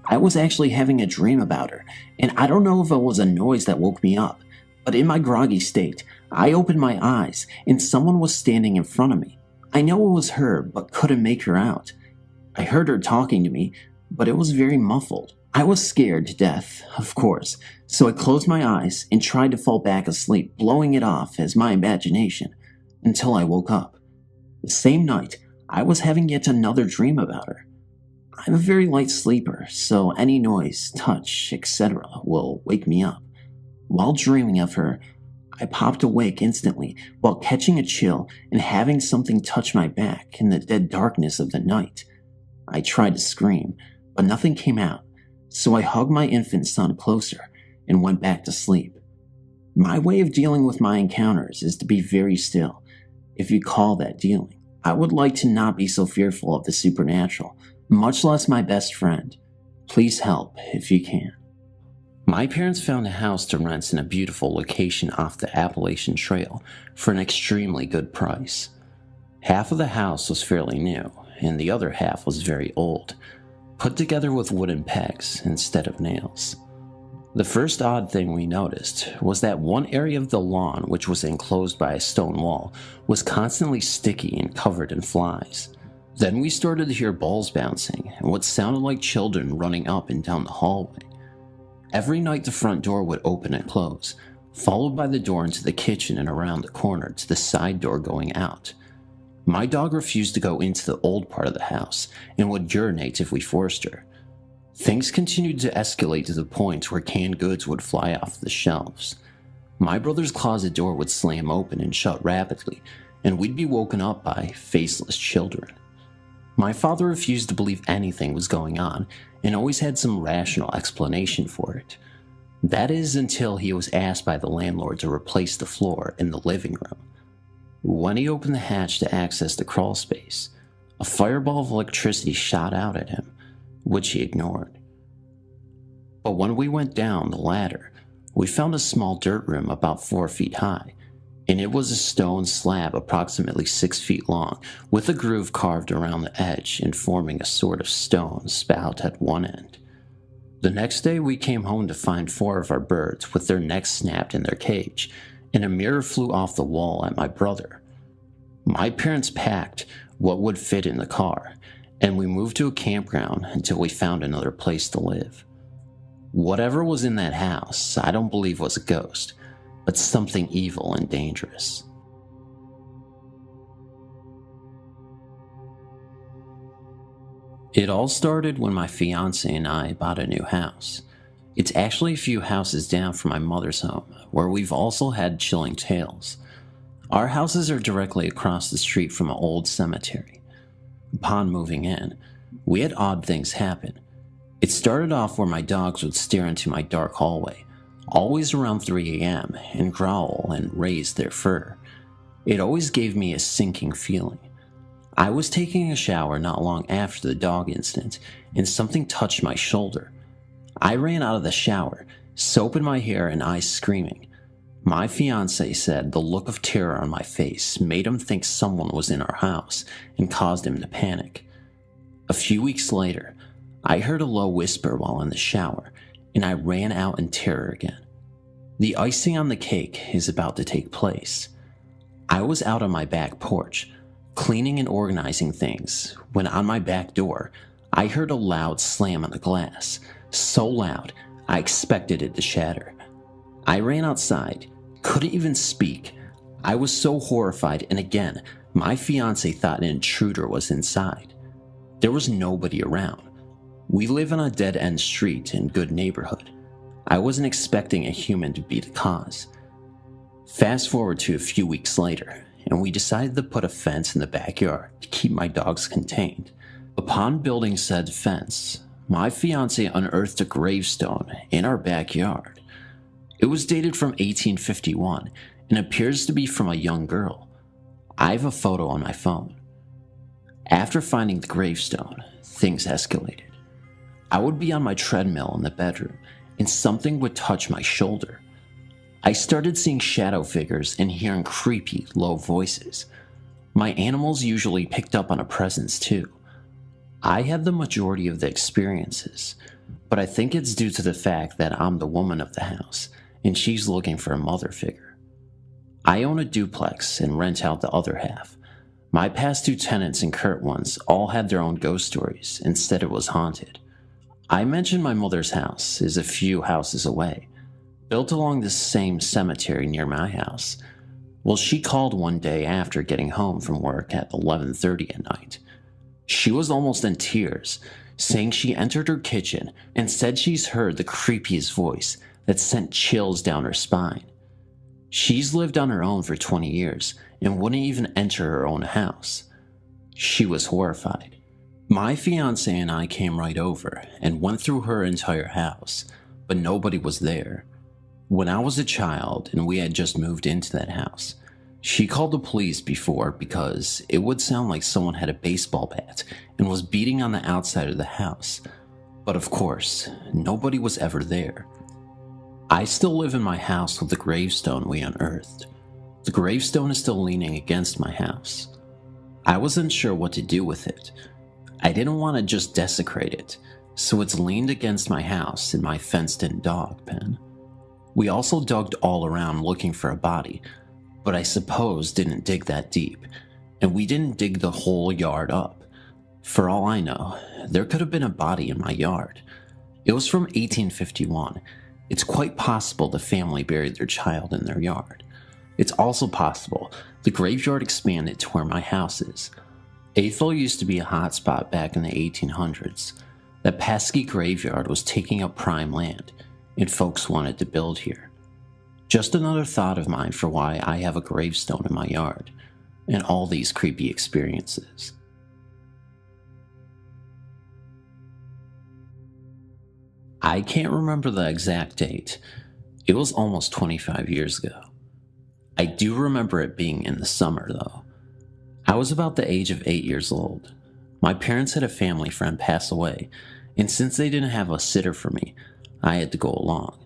I was actually having a dream about her, and I don't know if it was a noise that woke me up, but in my groggy state, I opened my eyes and someone was standing in front of me. I know it was her, but couldn't make her out. I heard her talking to me, but it was very muffled. I was scared to death, of course, so I closed my eyes and tried to fall back asleep, blowing it off as my imagination, until I woke up. The same night, I was having yet another dream about her. I'm a very light sleeper, so any noise, touch, etc. will wake me up. While dreaming of her, I popped awake instantly while catching a chill and having something touch my back in the dead darkness of the night. I tried to scream, but nothing came out, so I hugged my infant son closer and went back to sleep. My way of dealing with my encounters is to be very still, if you call that dealing. I would like to not be so fearful of the supernatural, much less my best friend. Please help if you can. My parents found a house to rent in a beautiful location off the Appalachian Trail for an extremely good price. Half of the house was fairly new, and the other half was very old, put together with wooden pegs instead of nails. The first odd thing we noticed was that one area of the lawn, which was enclosed by a stone wall, was constantly sticky and covered in flies. Then we started to hear balls bouncing and what sounded like children running up and down the hallway. Every night the front door would open and close, followed by the door into the kitchen and around the corner to the side door going out. My dog refused to go into the old part of the house and would urinate if we forced her. Things continued to escalate to the point where canned goods would fly off the shelves. My brother's closet door would slam open and shut rapidly, and we'd be woken up by faceless children. My father refused to believe anything was going on and always had some rational explanation for it. That is until he was asked by the landlord to replace the floor in the living room. When he opened the hatch to access the crawl space, a fireball of electricity shot out at him, which he ignored. But when we went down the ladder, we found a small dirt room about 4 feet high, and it was a stone slab approximately 6 feet long, with a groove carved around the edge and forming a sort of stone spout at one end. The next day we came home to find 4 of our birds with their necks snapped in their cage, and a mirror flew off the wall at my brother. My parents packed what would fit in the car, and we moved to a campground until we found another place to live. Whatever was in that house, I don't believe was a ghost, but something evil and dangerous. It all started when my fiance and I bought a new house. It's actually a few houses down from my mother's home, where we've also had chilling tales. Our houses are directly across the street from an old cemetery. Upon moving in, we had odd things happen. It started off where my dogs would stare into my dark hallway, always around 3 a.m., and growl and raise their fur. It always gave me a sinking feeling. I was taking a shower not long after the dog incident, and something touched my shoulder. I ran out of the shower, soap in my hair and eyes screaming. My fiance said the look of terror on my face made him think someone was in our house and caused him to panic. A few weeks later, I heard a low whisper while in the shower, and I ran out in terror again. The icing on the cake is about to take place. I was out on my back porch, cleaning and organizing things, when on my back door, I heard a loud slam on the glass, so loud I expected it to shatter. I ran outside, couldn't even speak. I was so horrified, and again, my fiance thought an intruder was inside. There was nobody around. We live on a dead-end street in good neighborhood. I wasn't expecting a human to be the cause. Fast forward to a few weeks later, and we decided to put a fence in the backyard to keep my dogs contained. Upon building said fence, my fiance unearthed a gravestone in our backyard. It was dated from 1851 and appears to be from a young girl. I have a photo on my phone. After finding the gravestone, things escalated. I would be on my treadmill in the bedroom and something would touch my shoulder. I started seeing shadow figures and hearing creepy, low voices. My animals usually picked up on a presence too. I had the majority of the experiences, but I think it's due to the fact that I'm the woman of the house and she's looking for a mother figure. I own a duplex and rent out the other half. My past 2 tenants and current ones all had their own ghost stories. Instead, it was haunted. I mentioned my mother's house is a few houses away, built along the same cemetery near my house. Well, she called one day after getting home from work at 11:30 at night. She was almost in tears, saying she entered her kitchen and said she's heard the creepiest voice that sent chills down her spine. She's lived on her own for 20 years and wouldn't even enter her own house. She was horrified. My fiance and I came right over and went through her entire house, but nobody was there. When I was a child and we had just moved into that house, she called the police before because it would sound like someone had a baseball bat and was beating on the outside of the house. But of course, nobody was ever there. I still live in my house with the gravestone we unearthed. The gravestone is still leaning against my house. I wasn't sure what to do with it. I didn't want to just desecrate it, so it's leaned against my house in my fenced-in dog pen. We also dug all around looking for a body, but I suppose didn't dig that deep, and we didn't dig the whole yard up. For all I know, there could have been a body in my yard. It was from 1851. It's quite possible the family buried their child in their yard. It's also possible the graveyard expanded to where my house is. Athol used to be a hotspot back in the 1800s. That pesky graveyard was taking up prime land, and folks wanted to build here. Just another thought of mine for why I have a gravestone in my yard, and all these creepy experiences. I can't remember the exact date. It was almost 25 years ago. I do remember it being in the summer though. I was about the age of 8 years old. My parents had a family friend pass away, and since they didn't have a sitter for me, I had to go along.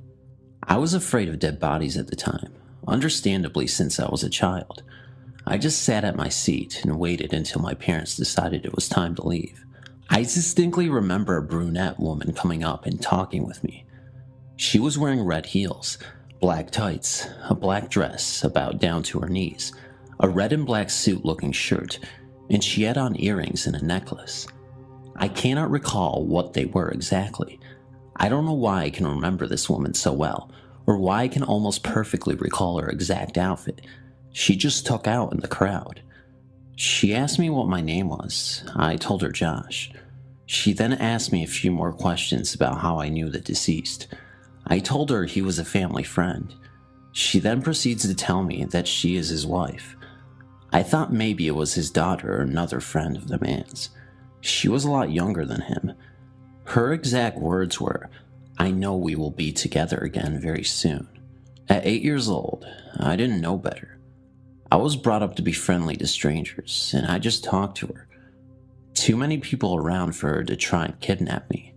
I was afraid of dead bodies at the time, understandably since I was a child. I just sat at my seat and waited until my parents decided it was time to leave. I distinctly remember a brunette woman coming up and talking with me. She was wearing red heels, black tights, a black dress about down to her knees, a red and black suit-looking shirt, and she had on earrings and a necklace. I cannot recall what they were exactly. I don't know why I can remember this woman so well, or why I can almost perfectly recall her exact outfit. She just stuck out in the crowd. She asked me what my name was. I told her Josh. She then asked me a few more questions about how I knew the deceased. I told her he was a family friend. She then proceeds to tell me that she is his wife. I thought maybe it was his daughter or another friend of the man's. She was a lot younger than him. Her exact words were, "I know we will be together again very soon." At 8 years old, I didn't know better. I was brought up to be friendly to strangers, and I just talked to her. too many people around for her to try and kidnap me.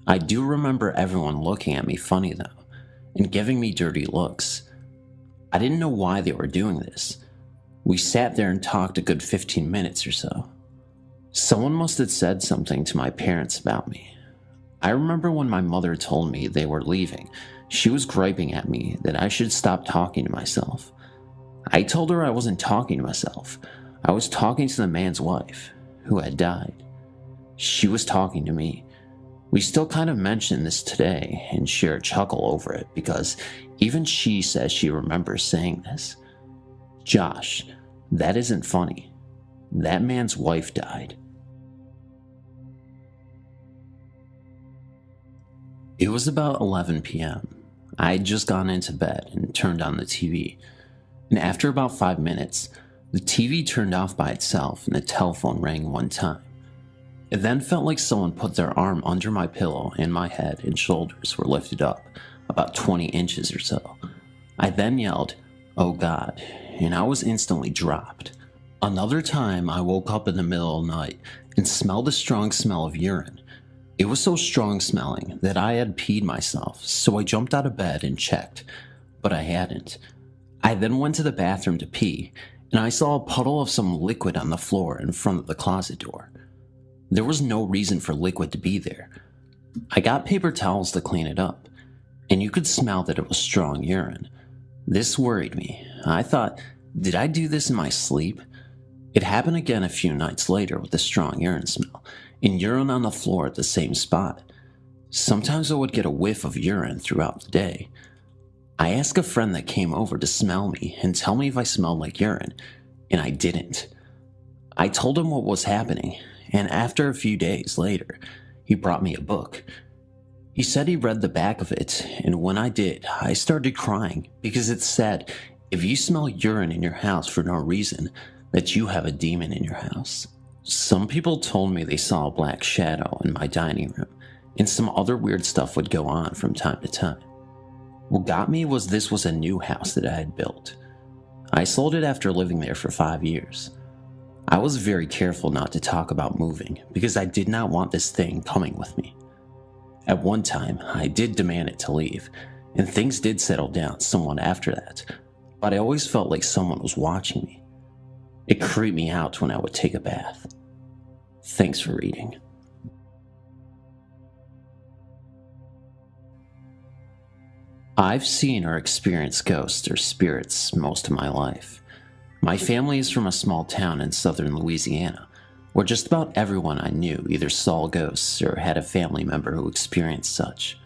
I do remember everyone looking at me funny though, and giving me dirty looks. I didn't know why they were doing this. We sat there and talked a good 15 minutes or so. Someone must have said something to my parents about me. I remember when my mother told me they were leaving, she was griping at me that I should stop talking to myself. I told her I wasn't talking to myself. I was talking to the man's wife, who had died. She was talking to me. We still kind of mention this today and share a chuckle over it because even she says she remembers saying this. Josh, that isn't funny. That man's wife died. It was about 11 p.m. I had just gone into bed and turned on the TV. And after about 5 minutes, the TV turned off by itself and the telephone rang one time. It then felt like someone put their arm under my pillow and my head and shoulders were lifted up about 20 inches or so. I then yelled, "Oh God," and I was instantly dropped. Another time I woke up in the middle of the night and smelled a strong smell of urine. It was so strong smelling that I had peed myself, so I jumped out of bed and checked, but I hadn't. I then went to the bathroom to pee, and I saw a puddle of some liquid on the floor in front of the closet door. There was no reason for liquid to be there. I got paper towels to clean it up, and you could smell that it was strong urine. This worried me. I thought, did I do this in my sleep? It happened again a few nights later with the strong urine smell, and urine on the floor at the same spot. Sometimes I would get a whiff of urine throughout the day. I asked a friend that came over to smell me and tell me if I smelled like urine, and I didn't. I told him what was happening, and after a few days later, he brought me a book. He said he read the back of it, and when I did, I started crying because it said, if you smell urine in your house for no reason, that you have a demon in your house. Some people told me they saw a black shadow in my dining room, and some other weird stuff would go on from time to time. What got me was this was a new house that I had built. I sold it after living there for 5 years. I was very careful not to talk about moving because I did not want this thing coming with me. At one time, I did demand it to leave, and things did settle down somewhat after that, but I always felt like someone was watching me. It creeped me out when I would take a bath. Thanks for reading. I've seen or experienced ghosts or spirits most of my life. My family is from a small town in southern Louisiana, where just about everyone I knew either saw ghosts or had a family member who experienced such.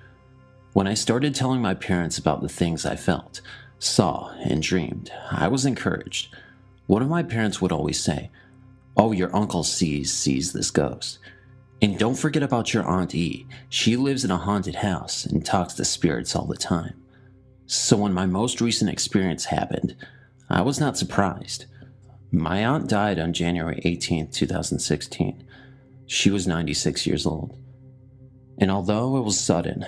When I started telling my parents about the things I felt, saw, and dreamed, I was encouraged. One of my parents would always say, "Oh, your uncle sees this ghost. And don't forget about your Aunt E. She lives in a haunted house and talks to spirits all the time." So when my most recent experience happened, I was not surprised. My aunt died on January 18, 2016. She was 96 years old. And although it was sudden,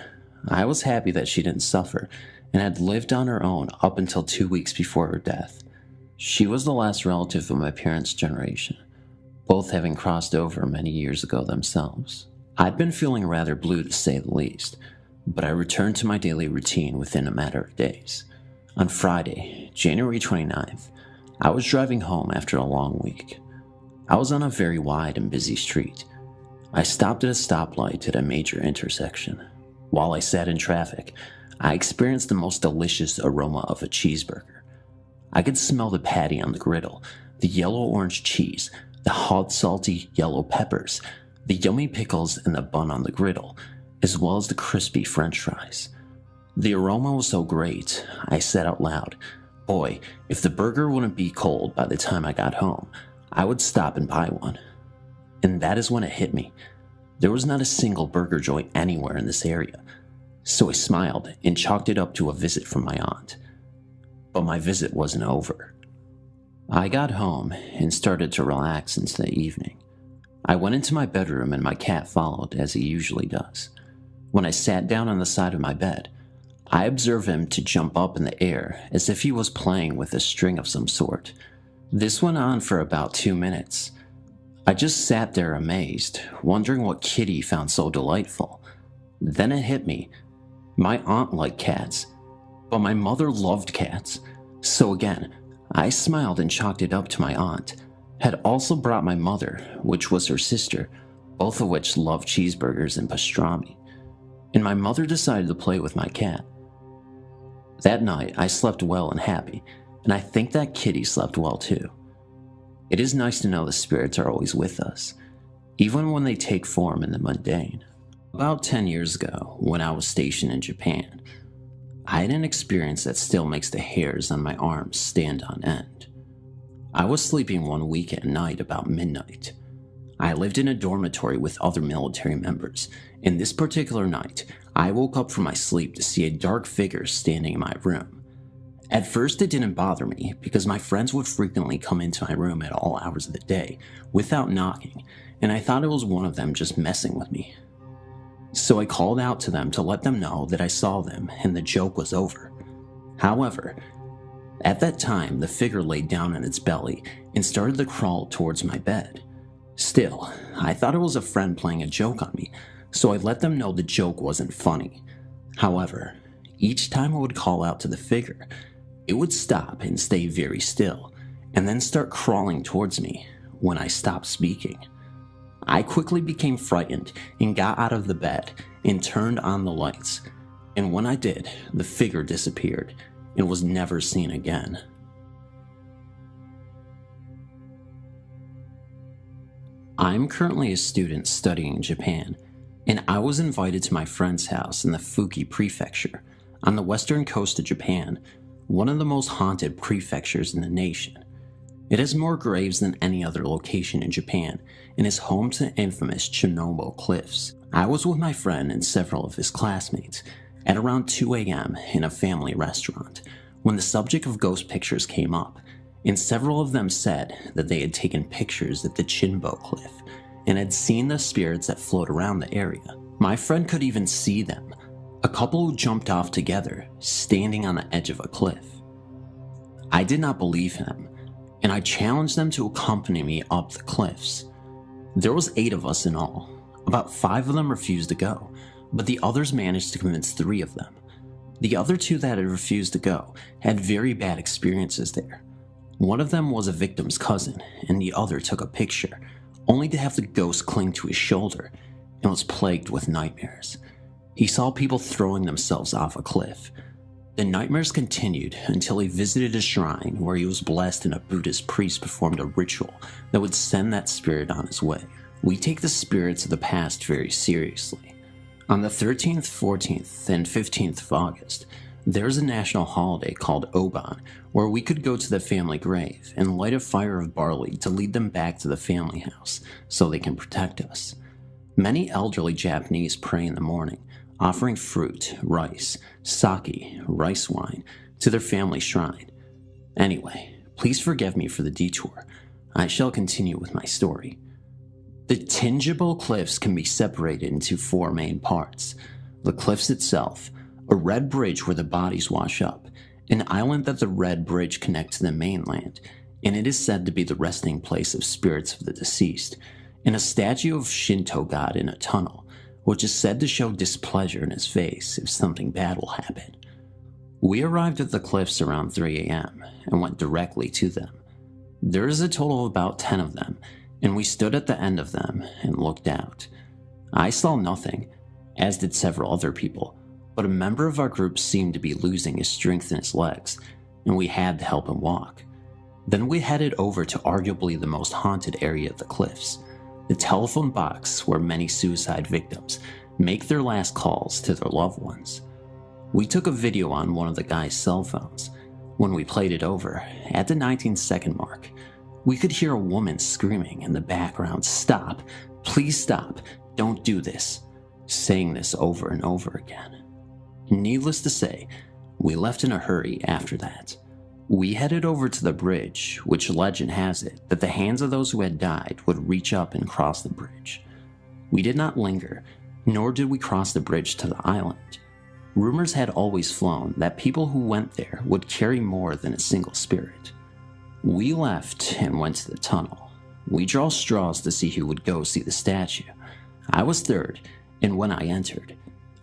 I was happy that she didn't suffer and had lived on her own up until 2 weeks before her death. She was the last relative of my parents' generation, both having crossed over many years ago themselves. I'd been feeling rather blue to say the least, but I returned to my daily routine within a matter of days. On Friday, January 29th, I was driving home after a long week. I was on a very wide and busy street. I stopped at a stoplight at a major intersection. While I sat in traffic, I experienced the most delicious aroma of a cheeseburger. I could smell the patty on the griddle, the yellow-orange cheese, the hot, salty yellow peppers, the yummy pickles, and the bun on the griddle, as well as the crispy French fries. The aroma was so great, I said out loud, "Boy, if the burger wouldn't be cold by the time I got home, I would stop and buy one." And that is when it hit me. There was not a single burger joint anywhere in this area, so I smiled and chalked it up to a visit from my aunt. But my visit wasn't over. I got home and started to relax into the evening. I went into my bedroom and my cat followed, as he usually does. When I sat down on the side of my bed, I observed him to jump up in the air as if he was playing with a string of some sort. This went on for about 2 minutes. I just sat there amazed, wondering what Kitty found so delightful. Then it hit me. My aunt liked cats, but my mother loved cats. So again, I smiled and chalked it up to my aunt. Had also brought my mother, which was her sister, both of which loved cheeseburgers and pastrami. And my mother decided to play with my cat. That night, I slept well and happy, and I think that Kitty slept well too. It is nice to know the spirits are always with us, even when they take form in the mundane. About 10 years ago, when I was stationed in Japan, I had an experience that still makes the hairs on my arms stand on end. I was sleeping one weekend night about midnight. I lived in a dormitory with other military members, and this particular night, I woke up from my sleep to see a dark figure standing in my room. At first it didn't bother me because my friends would frequently come into my room at all hours of the day without knocking, and I thought it was one of them just messing with me. So I called out to them to let them know that I saw them and the joke was over. However, at that time the figure laid down on its belly and started to crawl towards my bed. Still, I thought it was a friend playing a joke on me, so I let them know the joke wasn't funny. However, each time I would call out to the figure, it would stop and stay very still, and then start crawling towards me when I stopped speaking. I quickly became frightened and got out of the bed and turned on the lights, and when I did, the figure disappeared and was never seen again. I'm currently a student studying in Japan, and I was invited to my friend's house in the Fuki Prefecture, on the western coast of Japan, one of the most haunted prefectures in the nation. It has more graves than any other location in Japan, and is home to the infamous Chernobyl cliffs. I was with my friend and several of his classmates at around 2 a.m. in a family restaurant, when the subject of ghost pictures came up, and several of them said that they had taken pictures at the Chinbo cliff and had seen the spirits that float around the area. My friend could even see them, a couple who jumped off together, standing on the edge of a cliff. I did not believe him, and I challenged them to accompany me up the cliffs. There was 8 of us in all. About 5 of them refused to go, but the others managed to convince 3 of them. The other 2 that had refused to go had very bad experiences there. One of them was a victim's cousin, and the other took a picture, only to have the ghost cling to his shoulder, and was plagued with nightmares. He saw people throwing themselves off a cliff. The nightmares continued until he visited a shrine where he was blessed and a Buddhist priest performed a ritual that would send that spirit on his way. We take the spirits of the past very seriously. On the 13th, 14th, and 15th of August, there's a national holiday called Oban, where we could go to the family grave and light a fire of barley to lead them back to the family house so they can protect us. Many elderly Japanese pray in the morning, offering fruit, rice, sake, rice wine to their family shrine. Anyway, please forgive me for the detour. I shall continue with my story. The Chinbo cliffs can be separated into 4 main parts: the cliffs itself, a red bridge where the bodies wash up, an island that the red bridge connects to the mainland, and it is said to be the resting place of spirits of the deceased, and a statue of Shinto god in a tunnel, which is said to show displeasure in his face if something bad will happen. We arrived at the cliffs around 3 a.m. and went directly to them. There is a total of about 10 of them, and we stood at the end of them and looked out. I saw nothing, as did several other people, but a member of our group seemed to be losing his strength in his legs, and we had to help him walk. Then we headed over to arguably the most haunted area of the cliffs, the telephone box where many suicide victims make their last calls to their loved ones. We took a video on one of the guy's cell phones. When we played it over, at the 19-second mark, we could hear a woman screaming in the background, "Stop, please stop, don't do this," saying this over and over again. Needless to say, we left in a hurry after that. We headed over to the bridge, which legend has it that the hands of those who had died would reach up and cross the bridge. We did not linger, nor did we cross the bridge to the island. Rumors had always flown that people who went there would carry more than a single spirit. We left and went to the tunnel. We draw straws to see who would go see the statue. I was third, and when I entered,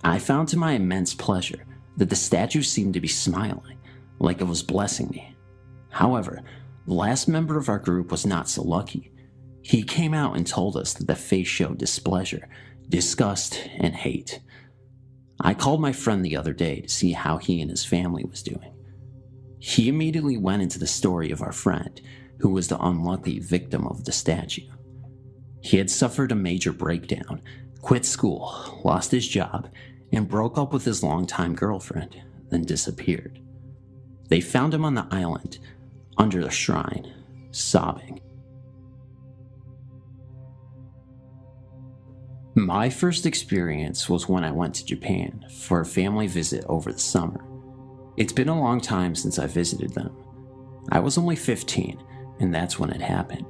I found to my immense pleasure that the statue seemed to be smiling, like it was blessing me. However, the last member of our group was not so lucky. He came out and told us that the face showed displeasure, disgust, and hate. I called my friend the other day to see how he and his family was doing. He immediately went into the story of our friend, who was the unlucky victim of the statue. He had suffered a major breakdown, quit school, lost his job, and broke up with his longtime girlfriend, then disappeared. They found him on the island, under the shrine, sobbing. My first experience was when I went to Japan for a family visit over the summer. It's been a long time since I visited them. I was only 15, and that's when it happened.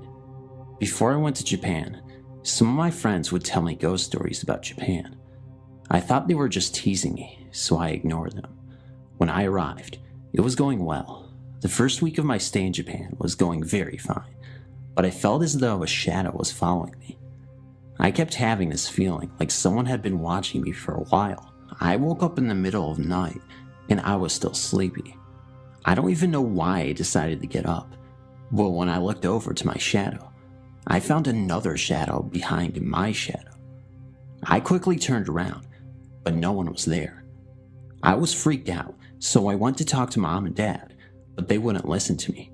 Before I went to Japan, some of my friends would tell me ghost stories about Japan. I thought they were just teasing me, so I ignored them. When I arrived, it was going well. The first week of my stay in Japan was going very fine, but I felt as though a shadow was following me. I kept having this feeling like someone had been watching me for a while. I woke up in the middle of the night, and I was still sleepy. I don't even know why I decided to get up, but when I looked over to my shadow, I found another shadow behind my shadow. I quickly turned around, but no one was there. I was freaked out, so I went to talk to Mom and Dad, but they wouldn't listen to me.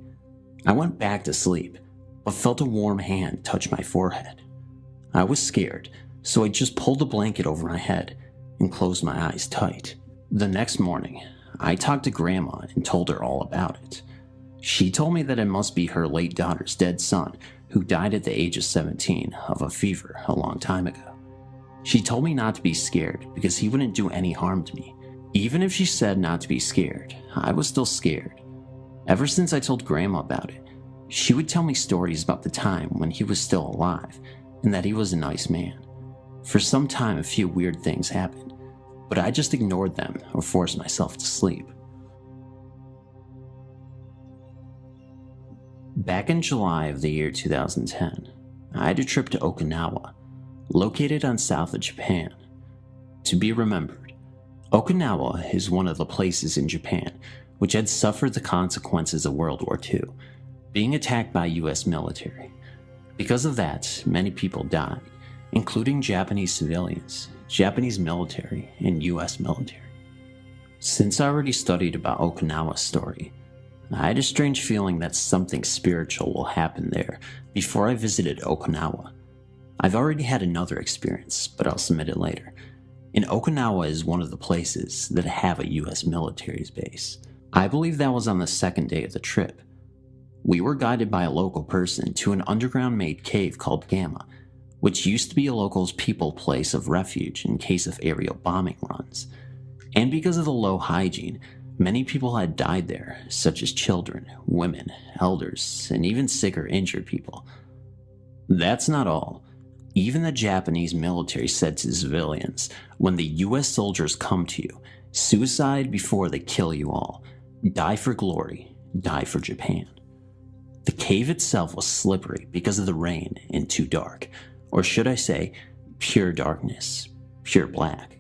I went back to sleep, but felt a warm hand touch my forehead. I was scared, so I just pulled a blanket over my head and closed my eyes tight. The next morning, I talked to Grandma and told her all about it. She told me that it must be her late daughter's dead son, who died at the age of 17 of a fever a long time ago. She told me not to be scared because he wouldn't do any harm to me. Even if she said not to be scared, I was still scared. Ever since I told Grandma about it, she would tell me stories about the time when he was still alive and that he was a nice man. For some time, a few weird things happened, but I just ignored them or forced myself to sleep. Back in July of the year 2010, I had a trip to Okinawa, located on south of Japan. To be remembered, Okinawa is one of the places in Japan which had suffered the consequences of World War II, being attacked by US military. Because of that, many people died, including Japanese civilians, Japanese military, and US military. Since I already studied about Okinawa's story, I had a strange feeling that something spiritual will happen there before I visited Okinawa. I've already had another experience, but I'll submit it later. And Okinawa is one of the places that have a US military base. I believe that was on the second day of the trip. We were guided by a local person to an underground-made cave called Gamma, which used to be a local's people place of refuge in case of aerial bombing runs. And because of the low hygiene, many people had died there, such as children, women, elders, and even sick or injured people. That's not all. Even the Japanese military said to civilians, when the US soldiers come to you, suicide before they kill you all. Die for glory, die for Japan. The cave itself was slippery because of the rain and too dark, or should I say, pure darkness, pure black.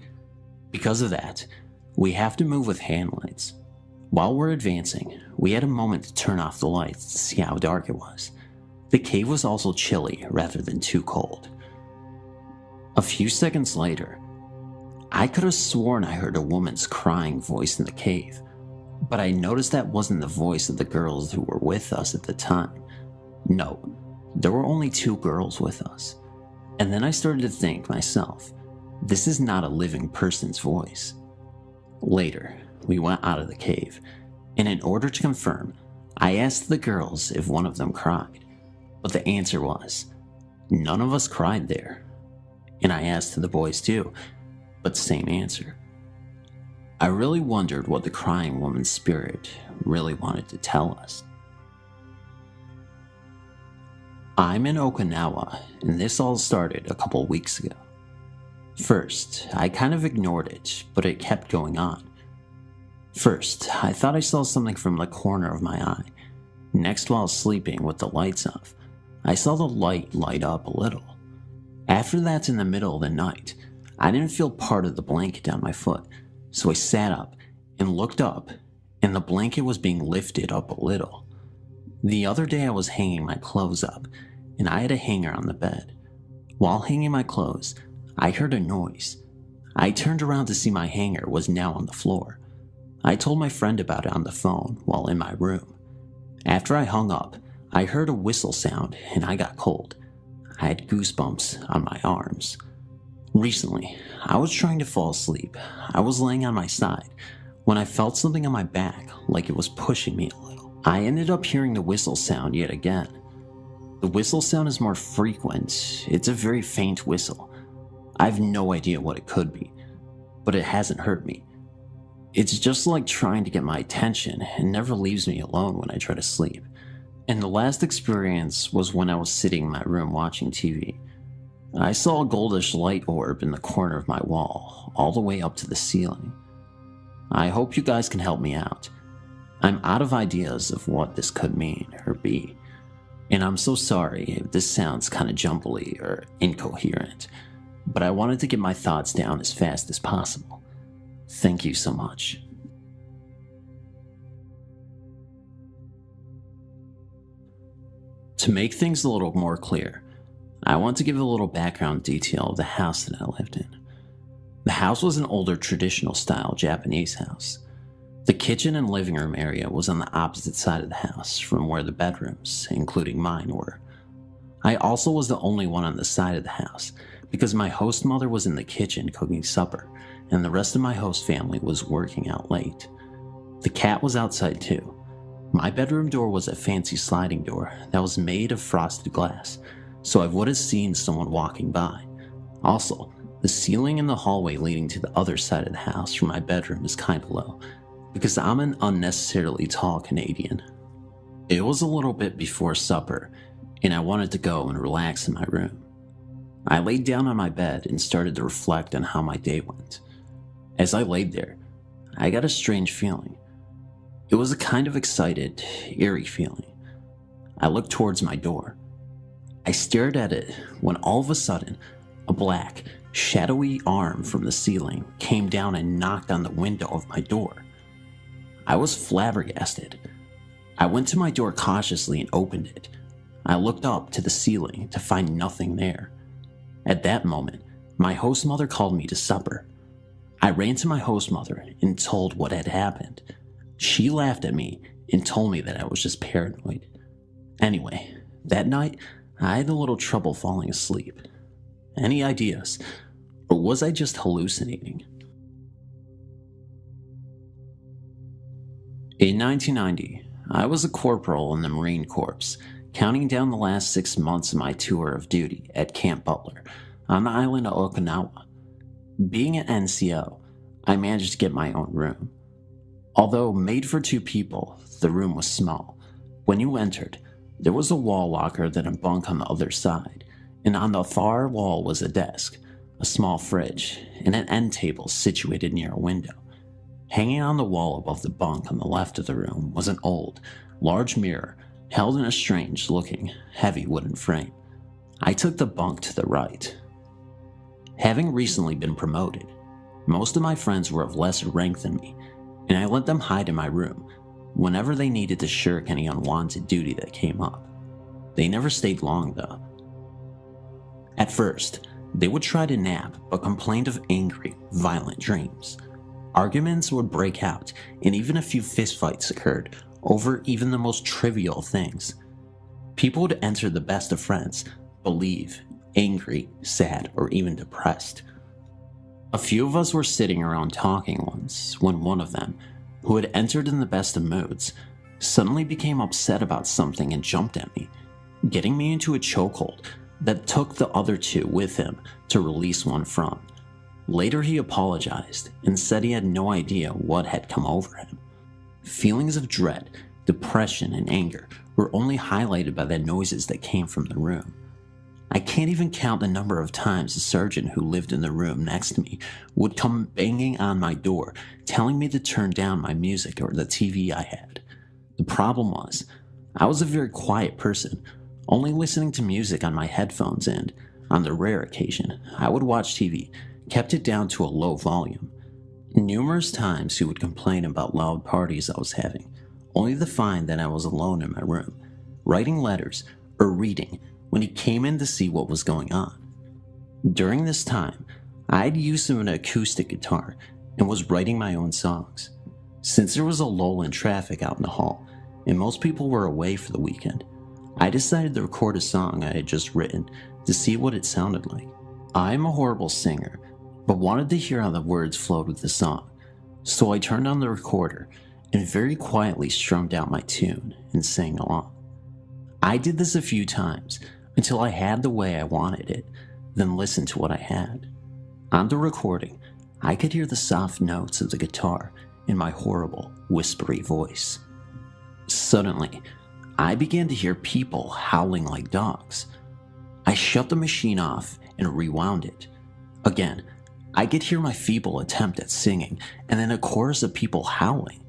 Because of that, we have to move with hand lights. While we're advancing, we had a moment to turn off the lights to see how dark it was. The cave was also chilly rather than too cold. A few seconds later, I could have sworn I heard a woman's crying voice in the cave, but I noticed that wasn't the voice of the girls who were with us at the time. No, there were only 2 girls with us. And then I started to think myself, this is not a living person's voice. Later, we went out of the cave, and in order to confirm, I asked the girls if one of them cried, but the answer was, none of us cried there. And I asked the boys too, but same answer. I really wondered what the crying woman's spirit really wanted to tell us. I'm in Okinawa, and this all started a couple weeks ago. First, I kind of ignored it, but it kept going on. First, I thought I saw something from the corner of my eye. Next, while sleeping with the lights off, I saw the light up a little. After that's in the middle of the night, I didn't feel part of the blanket down my foot, so I sat up and looked up, and the blanket was being lifted up a little. The other day I was hanging my clothes up, and I had a hanger on the bed. While hanging my clothes, I heard a noise. I turned around to see my hanger was now on the floor. I told my friend about it on the phone while in my room. After I hung up, I heard a whistle sound and I got cold. I had goosebumps on my arms. Recently, I was trying to fall asleep. I was laying on my side when I felt something on my back like it was pushing me a little. I ended up hearing the whistle sound yet again. The whistle sound is more frequent. It's a very faint whistle. I have no idea what it could be, but it hasn't hurt me. It's just like trying to get my attention and never leaves me alone when I try to sleep. And the last experience was when I was sitting in my room watching TV. I saw a goldish light orb in the corner of my wall, all the way up to the ceiling. I hope you guys can help me out. I'm out of ideas of what this could mean or be, and I'm so sorry if this sounds kinda jumbly or incoherent, but I wanted to get my thoughts down as fast as possible. Thank you so much. To make things a little more clear, I want to give a little background detail of the house that I lived in. The house was an older traditional style Japanese house. The kitchen and living room area was on the opposite side of the house from where the bedrooms, including mine, were. I also was the only one on the side of the house because my host mother was in the kitchen cooking supper and the rest of my host family was working out late. The cat was outside too. My bedroom door was a fancy sliding door that was made of frosted glass, so I would have seen someone walking by. Also, the ceiling in the hallway leading to the other side of the house from my bedroom is kind of low, because I'm an unnecessarily tall Canadian. It was a little bit before supper, and I wanted to go and relax in my room. I laid down on my bed and started to reflect on how my day went. As I laid there, I got a strange feeling. It was a kind of excited, eerie feeling. I looked towards my door. I stared at it when all of a sudden, a black, shadowy arm from the ceiling came down and knocked on the window of my door. I was flabbergasted. I went to my door cautiously and opened it. I looked up to the ceiling to find nothing there. At that moment, my host mother called me to supper. I ran to my host mother and told what had happened. She laughed at me and told me that I was just paranoid. Anyway, that night, I had a little trouble falling asleep. Any ideas? Or was I just hallucinating? In 1990, I was a corporal in the Marine Corps, counting down the last 6 months of my tour of duty at Camp Butler on the island of Okinawa. Being an NCO, I managed to get my own room. Although made for 2 people, the room was small. When you entered, there was a wall locker then a bunk on the other side, and on the far wall was a desk, a small fridge, and an end table situated near a window. Hanging on the wall above the bunk on the left of the room was an old, large mirror held in a strange-looking, heavy wooden frame. I took the bunk to the right. Having recently been promoted, most of my friends were of lesser rank than me, and I let them hide in my room whenever they needed to shirk any unwanted duty that came up. They never stayed long, though. At first, they would try to nap, but complained of angry, violent dreams. Arguments would break out, and even a few fistfights occurred over even the most trivial things. People would enter the best of friends, believe, angry, sad, or even depressed. A few of us were sitting around talking once, when one of them, who had entered in the best of moods, suddenly became upset about something and jumped at me, getting me into a chokehold that took the other 2 with him to release one from. Later he apologized and said he had no idea what had come over him. Feelings of dread, depression, and anger were only highlighted by the noises that came from the room. I can't even count the number of times the sergeant who lived in the room next to me would come banging on my door, telling me to turn down my music or the TV I had. The problem was, I was a very quiet person, only listening to music on my headphones, and, on the rare occasion, I would watch TV, kept it down to a low volume. Numerous times he would complain about loud parties I was having, only to find that I was alone in my room, writing letters or reading when he came in to see what was going on. During this time, I had used an acoustic guitar and was writing my own songs. Since there was a lull in traffic out in the hall, and most people were away for the weekend, I decided to record a song I had just written to see what it sounded like. I'm a horrible singer, but wanted to hear how the words flowed with the song, so I turned on the recorder and very quietly strummed out my tune and sang along. I did this a few times until I had the way I wanted it, then listened to what I had. On the recording, I could hear the soft notes of the guitar in my horrible, whispery voice. Suddenly, I began to hear people howling like dogs. I shut the machine off and rewound it. Again, I could hear my feeble attempt at singing and then a chorus of people howling.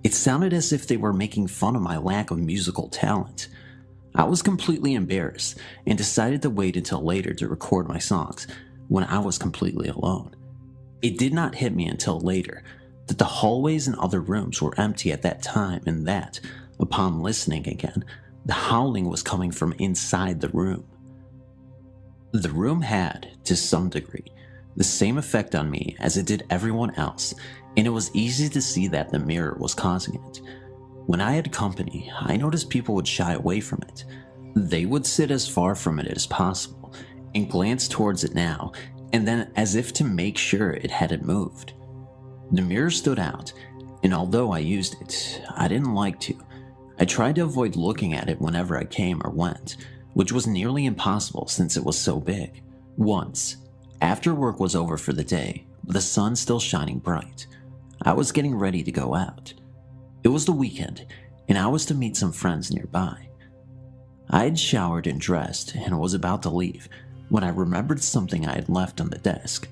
It sounded as if they were making fun of my lack of musical talent. I was completely embarrassed and decided to wait until later to record my songs when I was completely alone. It did not hit me until later that the hallways and other rooms were empty at that time, and that, upon listening again, the howling was coming from inside the room. The room had, to some degree, the same effect on me as it did everyone else, and it was easy to see that the mirror was causing it. When I had company, I noticed people would shy away from it. They would sit as far from it as possible and glance towards it now and then as if to make sure it hadn't moved. The mirror stood out, and although I used it, I didn't like to. I tried to avoid looking at it whenever I came or went, which was nearly impossible since it was so big. Once, after work was over for the day, with the sun still shining bright, I was getting ready to go out. It was the weekend, and I was to meet some friends nearby. I had showered and dressed and was about to leave when I remembered something I had left on the desk.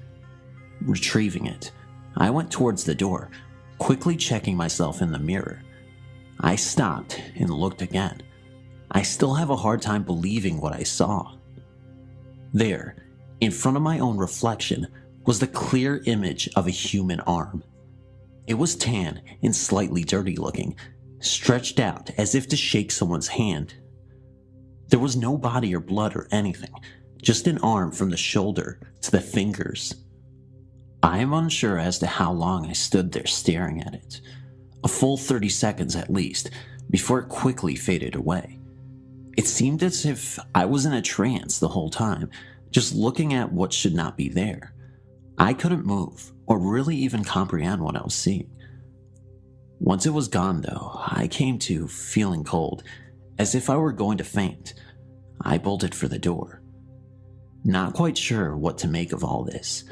Retrieving it, I went towards the door, quickly checking myself in the mirror. I stopped and looked again. I still have a hard time believing what I saw. There, in front of my own reflection, was the clear image of a human arm. It was tan and slightly dirty looking, stretched out as if to shake someone's hand. There was no body or blood or anything, just an arm from the shoulder to the fingers. I am unsure as to how long I stood there staring at it. A full 30 seconds at least, before it quickly faded away. It seemed as if I was in a trance the whole time, just looking at what should not be there. I couldn't move, or really even comprehend what I was seeing. Once it was gone though, I came to feeling cold, as if I were going to faint. I bolted for the door. Not quite sure what to make of all this.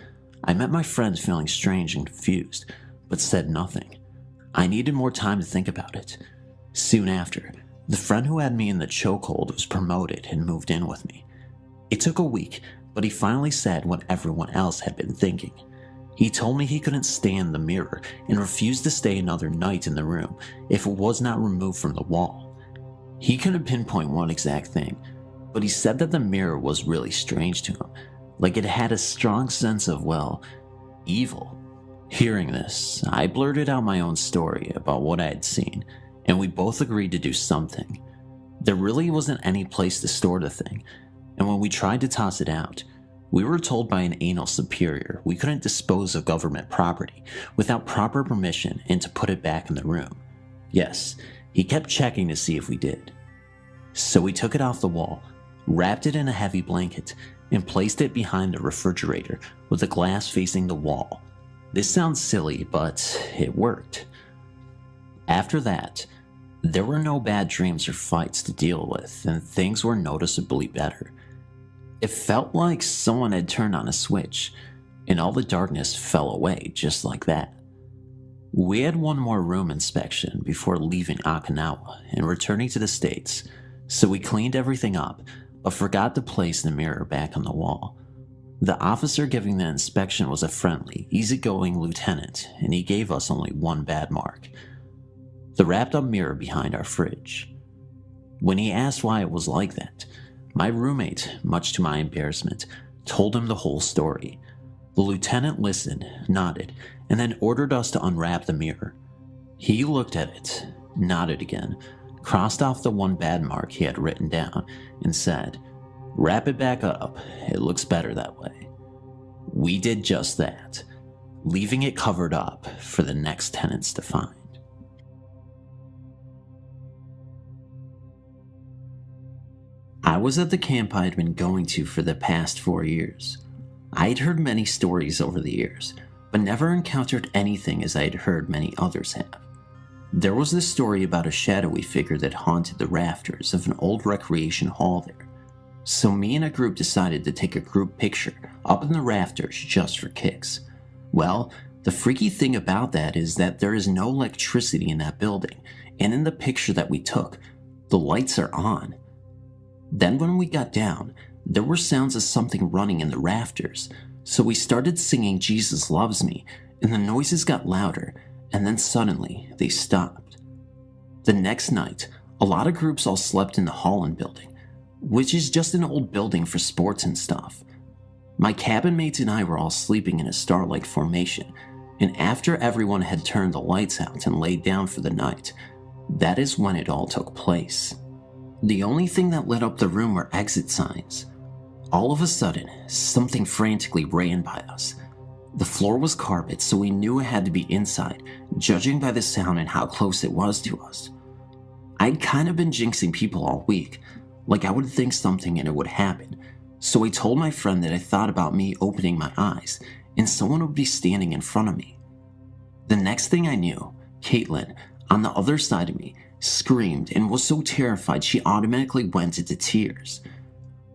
I met my friends feeling strange and confused, but said nothing. I needed more time to think about it. Soon after, the friend who had me in the chokehold was promoted and moved in with me. It took a week, but he finally said what everyone else had been thinking. He told me he couldn't stand the mirror and refused to stay another night in the room if it was not removed from the wall. He couldn't pinpoint one exact thing, but he said that the mirror was really strange to him, like it had a strong sense of, well, evil. Hearing this, I blurted out my own story about what I had seen, and we both agreed to do something. There really wasn't any place to store the thing, and when we tried to toss it out, we were told by an anal superior we couldn't dispose of government property without proper permission and to put it back in the room. Yes, he kept checking to see if we did. So we took it off the wall, wrapped it in a heavy blanket, and placed it behind the refrigerator with the glass facing the wall. This sounds silly, but it worked. After that, there were no bad dreams or fights to deal with, and things were noticeably better. It felt like someone had turned on a switch, and all the darkness fell away just like that. We had one more room inspection before leaving Okinawa and returning to the States, so we cleaned everything up, but forgot to place the mirror back on the wall. The officer giving the inspection was a friendly, easygoing lieutenant, and he gave us only one bad mark: the wrapped up mirror behind our fridge. When he asked why it was like that, my roommate, much to my embarrassment, told him the whole story. The lieutenant listened, nodded, and then ordered us to unwrap the mirror. He looked at it, nodded again, crossed off the one bad mark he had written down, and said, "Wrap it back up. It looks better that way." We did just that, leaving it covered up for the next tenants to find. I was at the camp I had been going to for the past 4 years. I had heard many stories over the years, but never encountered anything as I had heard many others have. There was this story about a shadowy figure that haunted the rafters of an old recreation hall there. So me and a group decided to take a group picture up in the rafters just for kicks. Well, the freaky thing about that is that there is no electricity in that building, and in the picture that we took, the lights are on. Then when we got down, there were sounds of something running in the rafters, so we started singing "Jesus Loves Me," and the noises got louder, and then suddenly they stopped. The next night, a lot of groups all slept in the Holland building, which is just an old building for sports and stuff. My cabin mates and I were all sleeping in a star-like formation, and after everyone had turned the lights out and laid down for the night, that is when it all took place. The only thing that lit up the room were exit signs. All of a sudden, something frantically ran by us. The floor was carpet, so we knew it had to be inside, judging by the sound and how close it was to us. I'd kind of been jinxing people all week, like I would think something and it would happen, so I told my friend that I thought about me opening my eyes and someone would be standing in front of me. The next thing I knew, Caitlin, on the other side of me, screamed and was so terrified she automatically went into tears.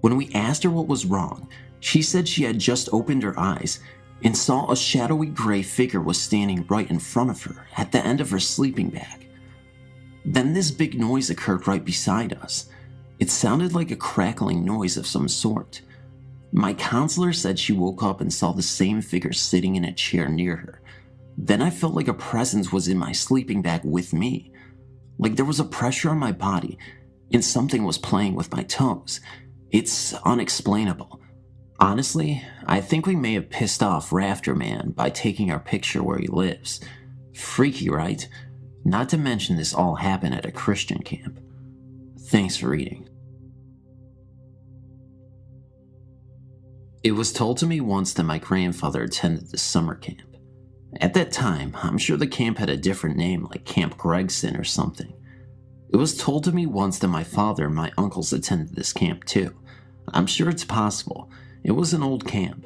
When we asked her what was wrong, she said she had just opened her eyes and saw a shadowy gray figure was standing right in front of her at the end of her sleeping bag. Then this big noise occurred right beside us. It sounded like a crackling noise of some sort. My counselor said she woke up and saw the same figure sitting in a chair near her. Then I felt like a presence was in my sleeping bag with me. Like there was a pressure on my body and something was playing with my toes. It's unexplainable. Honestly, I think we may have pissed off Rafter Man by taking our picture where he lives. Freaky, right? Not to mention this all happened at a Christian camp. Thanks for reading. It was told to me once that my grandfather attended the summer camp. At that time, I'm sure the camp had a different name like Camp Gregson or something. It was told to me once that my father and my uncles attended this camp too. I'm sure it's possible. It was an old camp.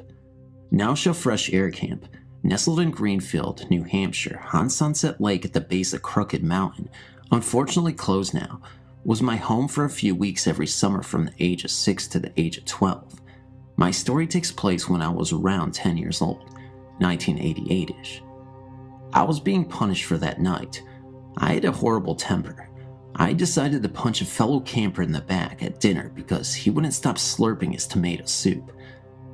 Nausea Fresh Air Camp, nestled in Greenfield, New Hampshire, on Sunset Lake at the base of Crooked Mountain, unfortunately closed now, was my home for a few weeks every summer from the age of 6 to the age of 12. My story takes place when I was around 10 years old, 1988-ish. I was being punished for that night. I had a horrible temper. I decided to punch a fellow camper in the back at dinner because he wouldn't stop slurping his tomato soup.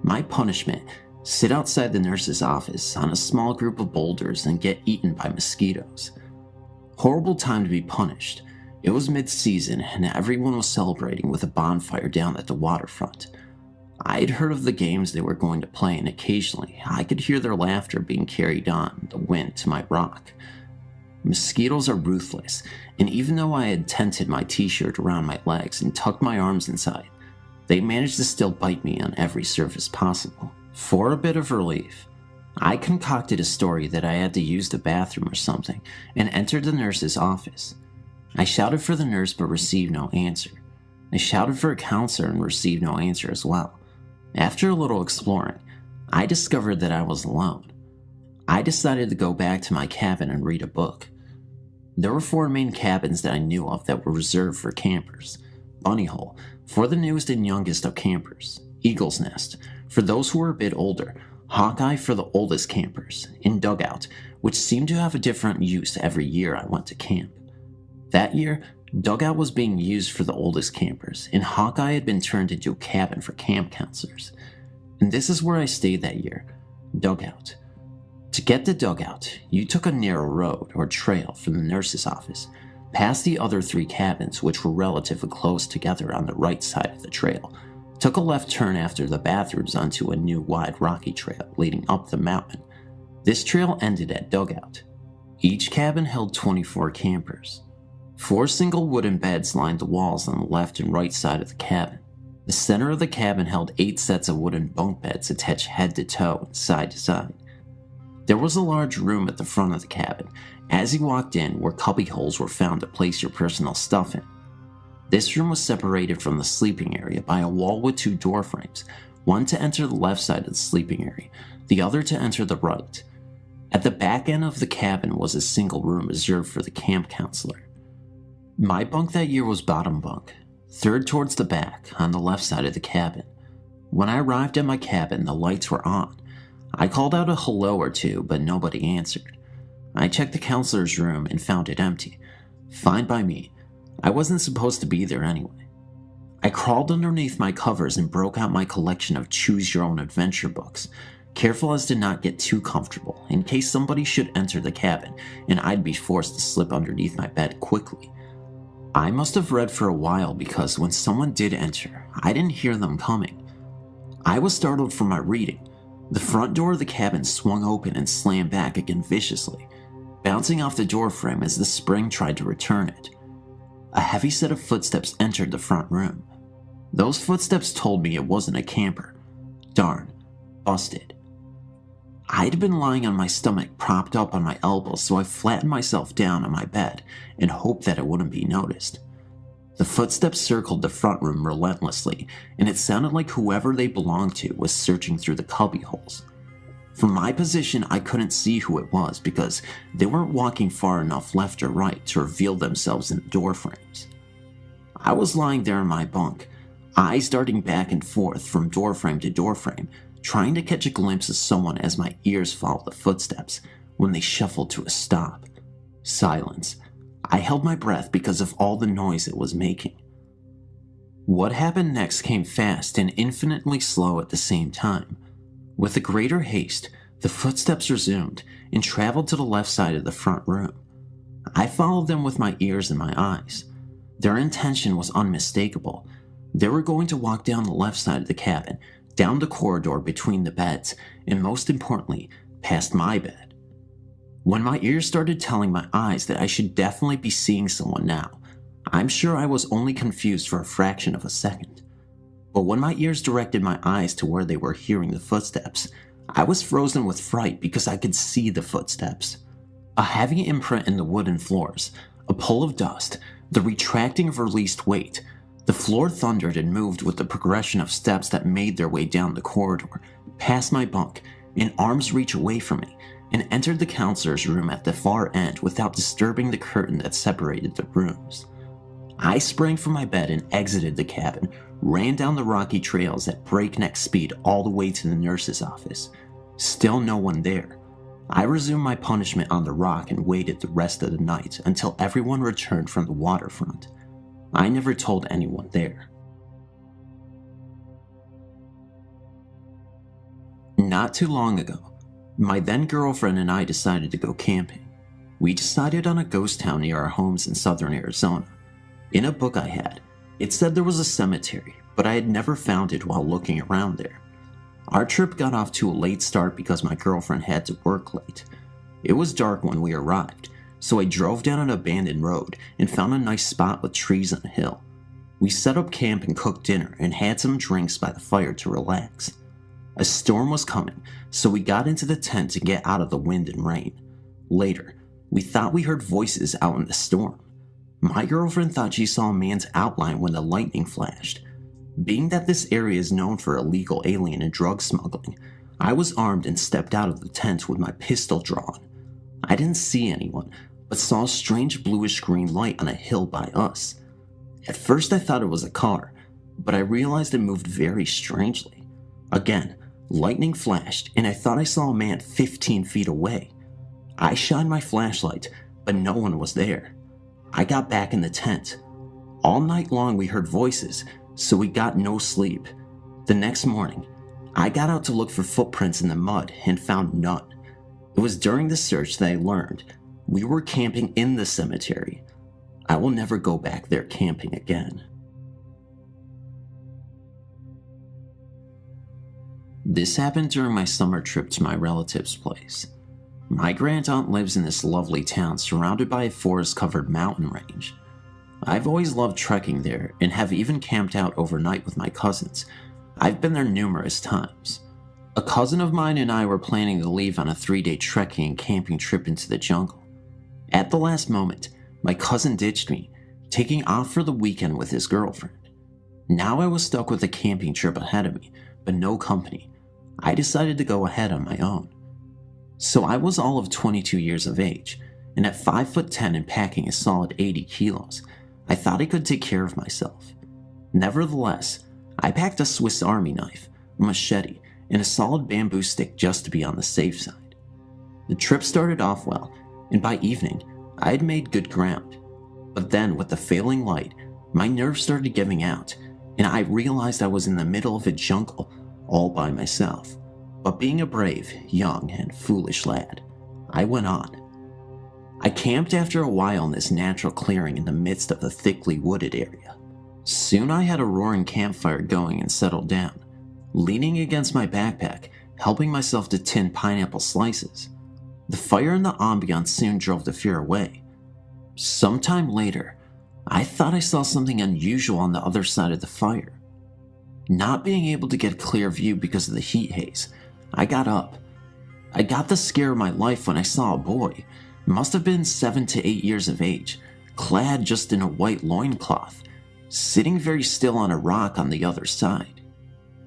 My punishment: sit outside the nurse's office on a small group of boulders and get eaten by mosquitoes. Horrible time to be punished. It was mid-season and everyone was celebrating with a bonfire down at the waterfront. I had heard of the games they were going to play, and occasionally I could hear their laughter being carried on the wind to my rock. Mosquitoes are ruthless, and even though I had tented my t-shirt around my legs and tucked my arms inside, they managed to still bite me on every surface possible. For a bit of relief, I concocted a story that I had to use the bathroom or something and entered the nurse's office. I shouted for the nurse but received no answer. I shouted for a counselor and received no answer as well. After a little exploring, I discovered that I was alone. I decided to go back to my cabin and read a book. There were 4 main cabins that I knew of that were reserved for campers. Bunny Hole, for the newest and youngest of campers. Eagle's Nest, for those who were a bit older. Hawkeye, for the oldest campers. And Dugout, which seemed to have a different use every year I went to camp. That year, Dugout was being used for the oldest campers, and Hawkeye had been turned into a cabin for camp counselors. And this is where I stayed that year, Dugout. To get to Dugout, you took a narrow road or trail from the nurse's office past the other 3 cabins, which were relatively close together on the right side of the trail, took a left turn after the bathrooms onto a new wide rocky trail leading up the mountain. This trail ended at Dugout. Each cabin held 24 campers. 4 single wooden beds lined the walls on the left and right side of the cabin. The center of the cabin held 8 sets of wooden bunk beds attached head to toe and side to side. There was a large room at the front of the cabin, as you walked in, where cubby holes were found to place your personal stuff in. This room was separated from the sleeping area by a wall with 2 door frames, one to enter the left side of the sleeping area, the other to enter the right. At the back end of the cabin was a single room reserved for the camp counselor. My bunk that year was bottom bunk, third towards the back, on the left side of the cabin. When I arrived at my cabin, the lights were on. I called out a hello or two, but nobody answered. I checked the counselor's room and found it empty. Fine by me. I wasn't supposed to be there anyway. I crawled underneath my covers and broke out my collection of choose-your-own-adventure books, careful as to not get too comfortable in case somebody should enter the cabin and I'd be forced to slip underneath my bed quickly. I must have read for a while because when someone did enter, I didn't hear them coming. I was startled from my reading. The front door of the cabin swung open and slammed back again viciously, bouncing off the door frame as the spring tried to return it. A heavy set of footsteps entered the front room. Those footsteps told me it wasn't a camper. Darn, busted. I'd been lying on my stomach propped up on my elbows, so I flattened myself down on my bed and hoped that it wouldn't be noticed. The footsteps circled the front room relentlessly, and it sounded like whoever they belonged to was searching through the cubby holes. From my position, I couldn't see who it was because they weren't walking far enough left or right to reveal themselves in the door frames. I was lying there in my bunk, eyes darting back and forth from door frame to door frame, trying to catch a glimpse of someone as my ears followed the footsteps when they shuffled to a stop. Silence. I held my breath because of all the noise it was making. What happened next came fast and infinitely slow at the same time. With a greater haste, the footsteps resumed and traveled to the left side of the front room. I followed them with my ears and my eyes. Their intention was unmistakable. They were going to walk down the left side of the cabin, down the corridor between the beds, and most importantly, past my bed. When my ears started telling my eyes that I should definitely be seeing someone now, I'm sure I was only confused for a fraction of a second. But when my ears directed my eyes to where they were hearing the footsteps, I was frozen with fright because I could see the footsteps. A heavy imprint in the wooden floors, a pull of dust, the retracting of released weight. The floor thundered and moved with the progression of steps that made their way down the corridor, past my bunk, in arm's reach away from me, and entered the counselor's room at the far end without disturbing the curtain that separated the rooms. I sprang from my bed and exited the cabin, ran down the rocky trails at breakneck speed all the way to the nurse's office. Still no one there. I resumed my punishment on the rock and waited the rest of the night until everyone returned from the waterfront. I never told anyone there. Not too long ago, my then girlfriend and I decided to go camping. We decided on a ghost town near our homes in southern Arizona. In a book I had, it said there was a cemetery, but I had never found it while looking around there. Our trip got off to a late start because my girlfriend had to work late. It was dark when we arrived, so I drove down an abandoned road and found a nice spot with trees on a hill. We set up camp and cooked dinner and had some drinks by the fire to relax. A storm was coming, so we got into the tent to get out of the wind and rain. Later, we thought we heard voices out in the storm. My girlfriend thought she saw a man's outline when the lightning flashed. Being that this area is known for illegal alien and drug smuggling, I was armed and stepped out of the tent with my pistol drawn. I didn't see anyone, but saw a strange bluish-green light on a hill by us. At first I thought it was a car, but I realized it moved very strangely. Again, lightning flashed, and I thought I saw a man 15 feet away. I shined my flashlight, but no one was there. I got back in the tent. All night long we heard voices, so we got no sleep. The next morning, I got out to look for footprints in the mud and found none. It was during the search that I learned we were camping in the cemetery. I will never go back there camping again. This happened during my summer trip to my relative's place. My grandaunt lives in this lovely town surrounded by a forest-covered mountain range. I've always loved trekking there and have even camped out overnight with my cousins. I've been there numerous times. A cousin of mine and I were planning to leave on a 3-day trekking and camping trip into the jungle. At the last moment, my cousin ditched me, taking off for the weekend with his girlfriend. Now I was stuck with a camping trip ahead of me, but no company. I decided to go ahead on my own. So I was all of 22 years of age, and at 5'10" and packing a solid 80 kilos, I thought I could take care of myself. Nevertheless, I packed a Swiss Army knife, a machete, and a solid bamboo stick just to be on the safe side. The trip started off well, and by evening, I had made good ground. But then, with the failing light, my nerves started giving out, and I realized I was in the middle of a jungle all by myself. But being a brave, young, and foolish lad, I went on. I camped after a while in this natural clearing in the midst of a thickly wooded area. Soon I had a roaring campfire going and settled down, leaning against my backpack, helping myself to tinned pineapple slices. The fire and the ambiance soon drove the fear away. Sometime later, I thought I saw something unusual on the other side of the fire. Not being able to get a clear view because of the heat haze, I got up. I got the scare of my life when I saw a boy, must have been 7 to 8 years of age, clad just in a white loincloth, sitting very still on a rock on the other side.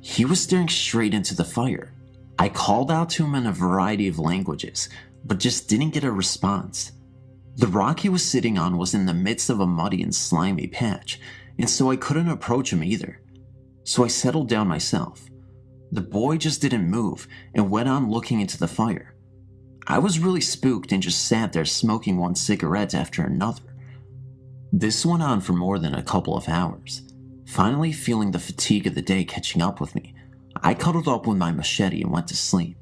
He was staring straight into the fire. I called out to him in a variety of languages, but just didn't get a response. The rock he was sitting on was in the midst of a muddy and slimy patch, and so I couldn't approach him either. So I settled down myself. The boy just didn't move and went on looking into the fire. I was really spooked and just sat there smoking one cigarette after another. This went on for more than a couple of hours. Finally, feeling the fatigue of the day catching up with me, I cuddled up with my machete and went to sleep.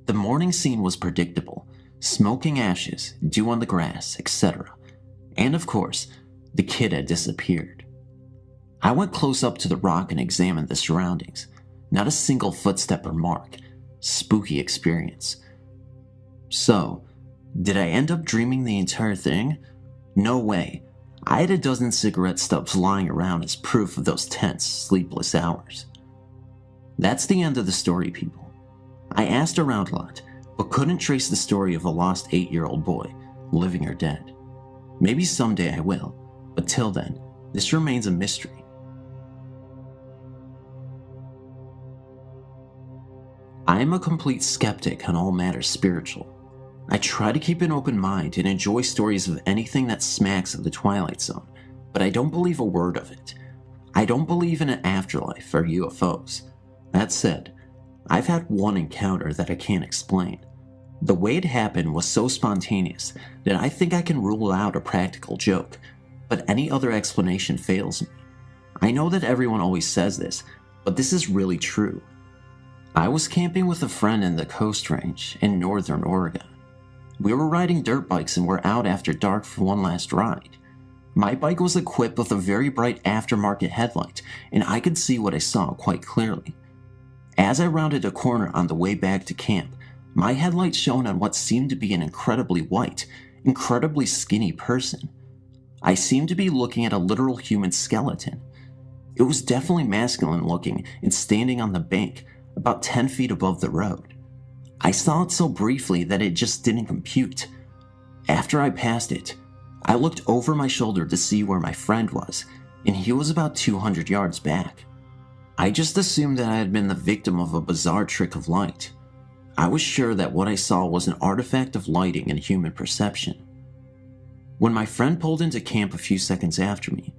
The morning scene was predictable: smoking ashes, dew on the grass, etc. And of course, the kid had disappeared. I went close up to the rock and examined the surroundings. Not a single footstep or mark. Spooky experience. So, did I end up dreaming the entire thing? No way. I had a dozen cigarette stubs lying around as proof of those tense, sleepless hours. That's the end of the story, people. I asked around a lot, but couldn't trace the story of a lost 8-year-old boy, living or dead. Maybe someday I will, but till then, this remains a mystery. I am a complete skeptic on all matters spiritual. I try to keep an open mind and enjoy stories of anything that smacks of the Twilight Zone, but I don't believe a word of it. I don't believe in an afterlife or UFOs. That said, I've had one encounter that I can't explain. The way it happened was so spontaneous that I think I can rule out a practical joke, but any other explanation fails me. I know that everyone always says this, but this is really true. I was camping with a friend in the Coast Range in northern Oregon. We were riding dirt bikes and were out after dark for one last ride. My bike was equipped with a very bright aftermarket headlight, and I could see what I saw quite clearly. As I rounded a corner on the way back to camp, my headlight shone on what seemed to be an incredibly white, incredibly skinny person. I seemed to be looking at a literal human skeleton. It was definitely masculine looking and standing on the bank, about 10 feet above the road. I saw it so briefly that it just didn't compute. After I passed it, I looked over my shoulder to see where my friend was, and he was about 200 yards back. I just assumed that I had been the victim of a bizarre trick of light. I was sure that what I saw was an artifact of lighting and human perception. When my friend pulled into camp a few seconds after me,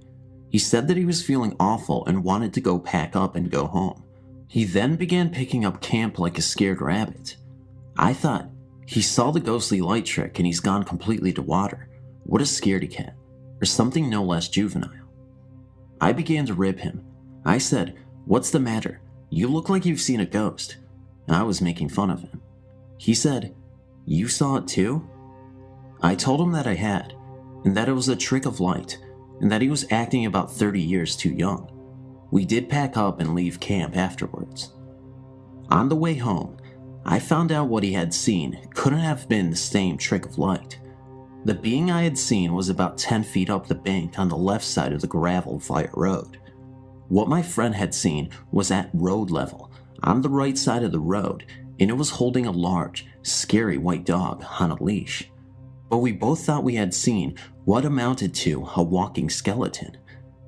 he said that he was feeling awful and wanted to go pack up and go home. He then began picking up camp like a scared rabbit. I thought, he saw the ghostly light trick and he's gone completely to water. What a scaredy cat, or something no less juvenile. I began to rib him. I said, "What's the matter? You look like you've seen a ghost." I was making fun of him. He said, "You saw it too?" I told him that I had. and that it was a trick of light, and that he was acting about 30 years too young. We did pack up and leave camp afterwards. On the way home, I found out what he had seen couldn't have been the same trick of light. The being I had seen was about 10 feet up the bank on the left side of the gravel fire road. What my friend had seen was at road level, on the right side of the road, and it was holding a large, scary white dog on a leash. But we both thought we had seen what amounted to a walking skeleton,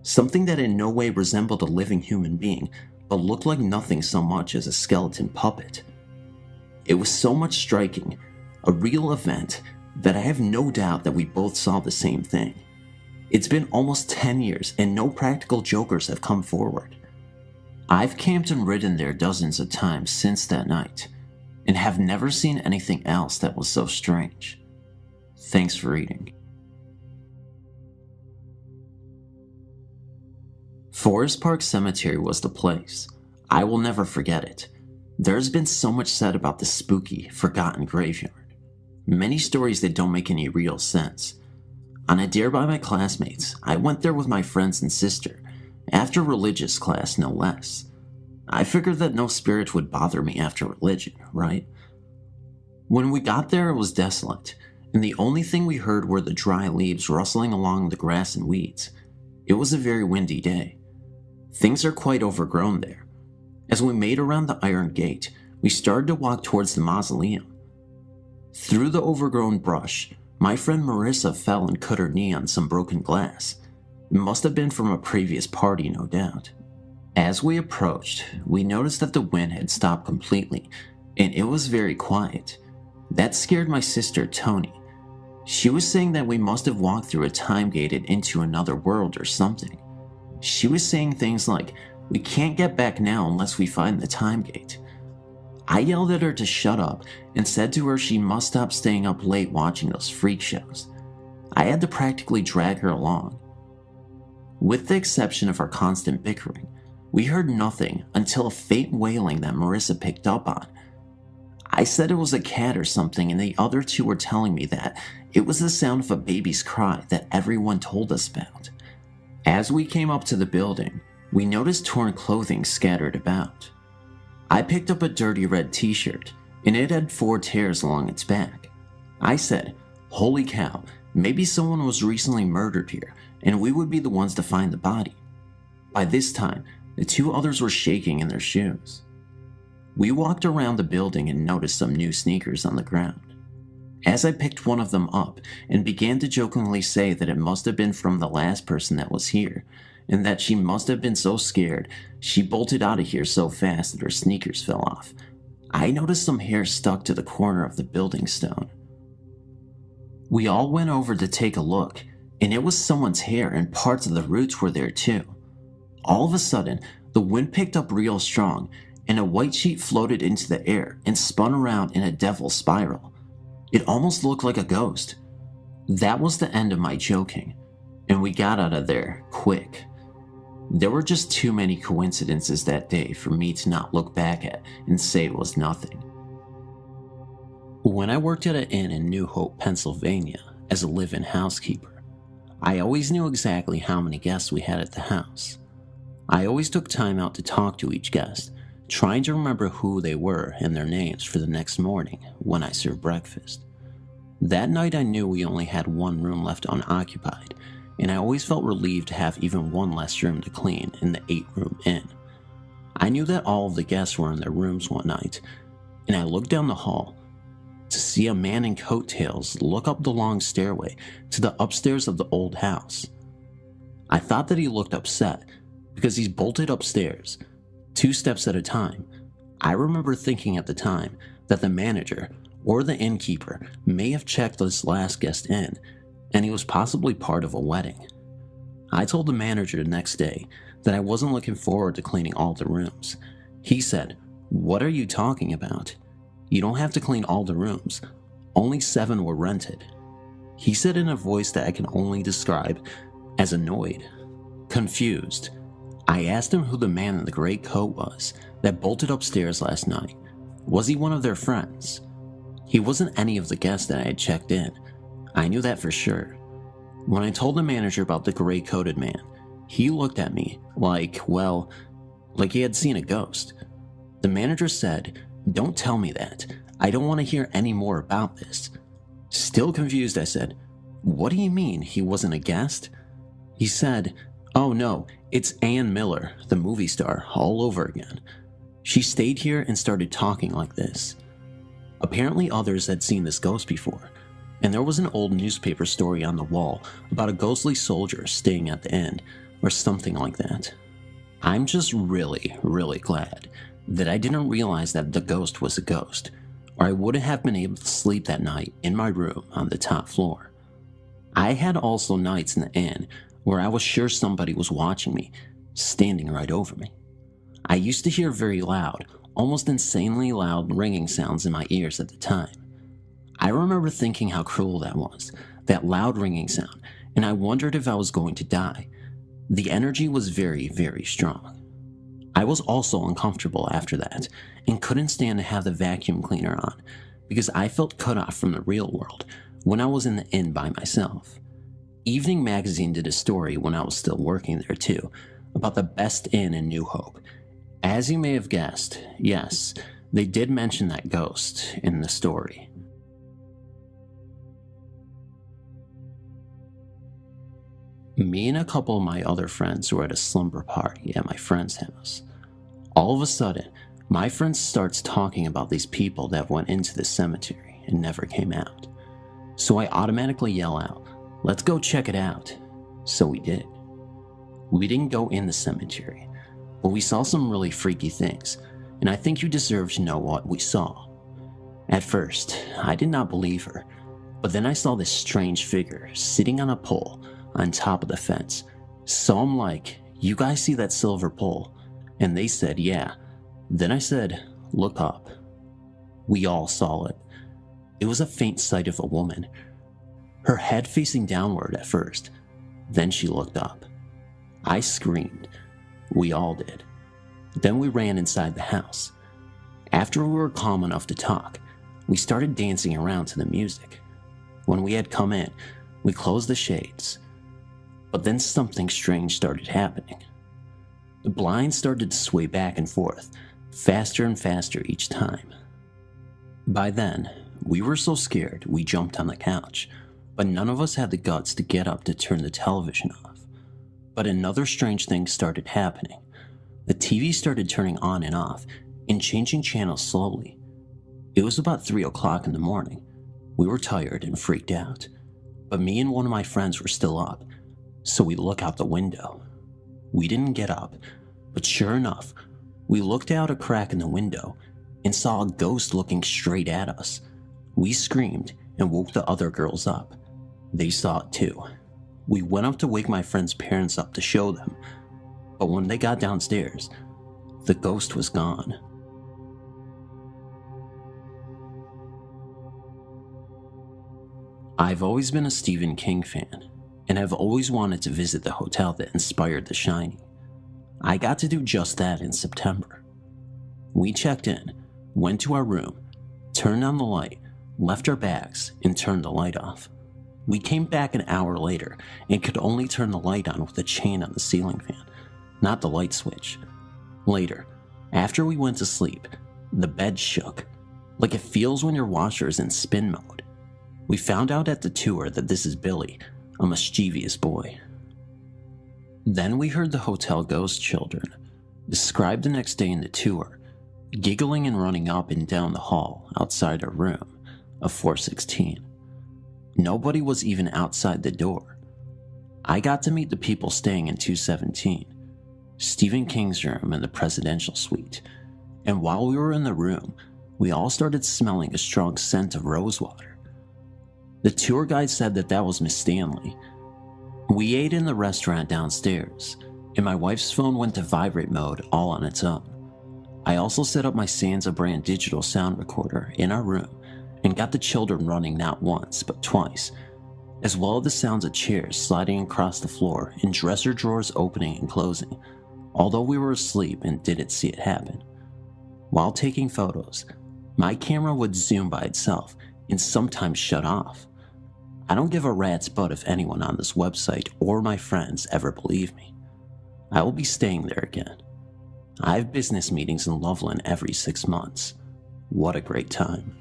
something that in no way resembled a living human being, but looked like nothing so much as a skeleton puppet. It was so much striking, a real event, that I have no doubt that we both saw the same thing. It's been almost 10 years and no practical jokers have come forward. I've camped and ridden there dozens of times since that night, and have never seen anything else that was so strange. Thanks for reading. Forest Park Cemetery was the place. I will never forget it. There's been so much said about the spooky, forgotten graveyard. Many stories that don't make any real sense. On a dare by my classmates, I went there with my friends and sister, after religious class no less. I figured that no spirit would bother me after religion, right? When we got there, it was desolate, and the only thing we heard were the dry leaves rustling along the grass and weeds. It was a very windy day. Things are quite overgrown there. As we made around the iron gate, we started to walk towards the mausoleum. Through the overgrown brush, my friend Marissa fell and cut her knee on some broken glass. It must have been from a previous party, no doubt. As we approached, we noticed that the wind had stopped completely, and it was very quiet. That scared my sister, Tony. She was saying that we must have walked through a time gated into another world or something. She was saying things like, "We can't get back now unless we find the time gate." I yelled at her to shut up and said to her she must stop staying up late watching those freak shows. I had to practically drag her along. With the exception of our constant bickering, we heard nothing until a faint wailing that Marissa picked up on. I said it was a cat or something, and the other two were telling me that it was the sound of a baby's cry that everyone told us about. As we came up to the building, we noticed torn clothing scattered about. I picked up a dirty red t-shirt, and it had 4 tears along its back. I said, "Holy cow, maybe someone was recently murdered here, and we would be the ones to find the body." By this time, the 2 others were shaking in their shoes. We walked around the building and noticed some new sneakers on the ground. As I picked one of them up and began to jokingly say that it must have been from the last person that was here, and that she must have been so scared she bolted out of here so fast that her sneakers fell off, I noticed some hair stuck to the corner of the building stone. We all went over to take a look, and it was someone's hair, and parts of the roots were there too. All of a sudden, the wind picked up real strong, and a white sheet floated into the air and spun around in a devil spiral. It almost looked like a ghost. That was the end of my joking, and we got out of there quick. There were just too many coincidences that day for me to not look back at and say it was nothing. When I worked at an inn in New Hope, Pennsylvania, as a live-in housekeeper, I always knew exactly how many guests we had at the house. I always took time out to talk to each guest, trying to remember who they were and their names for the next morning when I served breakfast. That night I knew we only had 1 room left unoccupied, and I always felt relieved to have even 1 less room to clean in the 8-room inn. I knew that all of the guests were in their rooms one night, and I looked down the hall to see a man in coattails look up the long stairway to the upstairs of the old house. I thought that he looked upset because he's bolted upstairs 2 steps at a time. I remember thinking at the time that the manager or the innkeeper may have checked this last guest in, and he was possibly part of a wedding. I told the manager the next day that I wasn't looking forward to cleaning all the rooms. He said, "What are you talking about? You don't have to clean all the rooms. Only 7 were rented." He said in a voice that I can only describe as annoyed, confused. I asked him who the man in the gray coat was that bolted upstairs last night. Was he one of their friends? He wasn't any of the guests that I had checked in. I knew that for sure. When I told the manager about the gray-coated man, he looked at me like he had seen a ghost. The manager said, "Don't tell me that. I don't want to hear any more about this." Still confused, I said, "What do you mean he wasn't a guest?" He said, "Oh no, it's Ann Miller, the movie star, all over again. She stayed here and started talking like this." Apparently others had seen this ghost before, and there was an old newspaper story on the wall about a ghostly soldier staying at the inn, or something like that. I'm just really, really glad that I didn't realize that the ghost was a ghost, or I wouldn't have been able to sleep that night in my room on the top floor. I had also nights in the inn where I was sure somebody was watching me, standing right over me. I used to hear very loud, almost insanely loud ringing sounds in my ears at the time. I remember thinking how cruel that was, that loud ringing sound, and I wondered if I was going to die. The energy was very, very strong. I was also uncomfortable after that, and couldn't stand to have the vacuum cleaner on, because I felt cut off from the real world when I was in the inn by myself. Evening Magazine did a story when I was still working there too, about the best inn in New Hope. As you may have guessed, yes, they did mention that ghost in the story. Me and a couple of my other friends were at a slumber party at my friend's house. All of a sudden, my friend starts talking about these people that went into the cemetery and never came out. So I automatically yell out, "Let's go check it out." So we did. We didn't go in the cemetery, but we saw some really freaky things, and I think you deserve to know what we saw. At first, I did not believe her, but then I saw this strange figure sitting on a pole on top of the fence. So I'm like, "You guys see that silver pole?" And they said, "Yeah." Then I said, "Look up." We all saw it. It was a faint sight of a woman, her head facing downward at first. Then she looked up. I screamed. We all did. Then we ran inside the house. After we were calm enough to talk, we started dancing around to the music. When we had come in, we closed the shades. But then something strange started happening. The blinds started to sway back and forth, faster and faster each time. By then, we were so scared we jumped on the couch, but none of us had the guts to get up to turn the television off. But another strange thing started happening. The TV started turning on and off and changing channels slowly. It was about 3 o'clock in the morning. We were tired and freaked out, but me and one of my friends were still up, so we look out the window. We didn't get up, but sure enough, we looked out a crack in the window and saw a ghost looking straight at us. We screamed and woke the other girls up. They saw it too. We went up to wake my friend's parents up to show them, but when they got downstairs, the ghost was gone. I've always been a Stephen King fan, and have always wanted to visit the hotel that inspired The Shining. I got to do just that in September. We checked in, went to our room, turned on the light, left our bags, and turned the light off. We came back an hour later and could only turn the light on with a chain on the ceiling fan, not the light switch. Later, after we went to sleep, the bed shook, like it feels when your washer is in spin mode. We found out at the tour that this is Billy, a mischievous boy. Then we heard the hotel ghost children, described the next day in the tour, giggling and running up and down the hall outside our room of 416. Nobody was even outside the door. I got to meet the people staying in 217, Stephen King's room in the presidential suite, and while we were in the room, we all started smelling a strong scent of rosewater. The tour guide said that was Miss Stanley. We ate in the restaurant downstairs, and my wife's phone went to vibrate mode all on its own. I also set up my Sansa brand digital sound recorder in our room and got the children running not once but twice, as well as the sounds of chairs sliding across the floor and dresser drawers opening and closing, although we were asleep and didn't see it happen. While taking photos, my camera would zoom by itself and sometimes shut off. I don't give a rat's butt if anyone on this website or my friends ever believe me. I will be staying there again. I have business meetings in Loveland every 6 months. What a great time.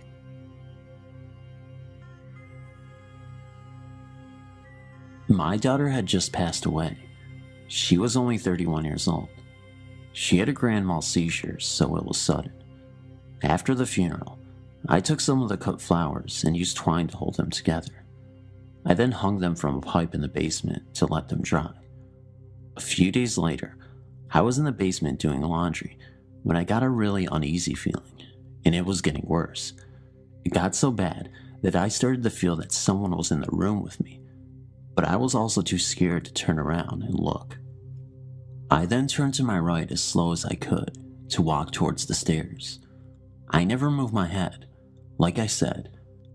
My daughter had just passed away. She was only 31 years old. She had a grand mal seizure, so it was sudden. After the funeral, I took some of the cut flowers and used twine to hold them together. I then hung them from a pipe in the basement to let them dry. A few days later, I was in the basement doing laundry when I got a really uneasy feeling, and it was getting worse. It got so bad that I started to feel that someone was in the room with me, but I was also too scared to turn around and look. I then turned to my right as slow as I could to walk towards the stairs. I never moved my head. Like I said,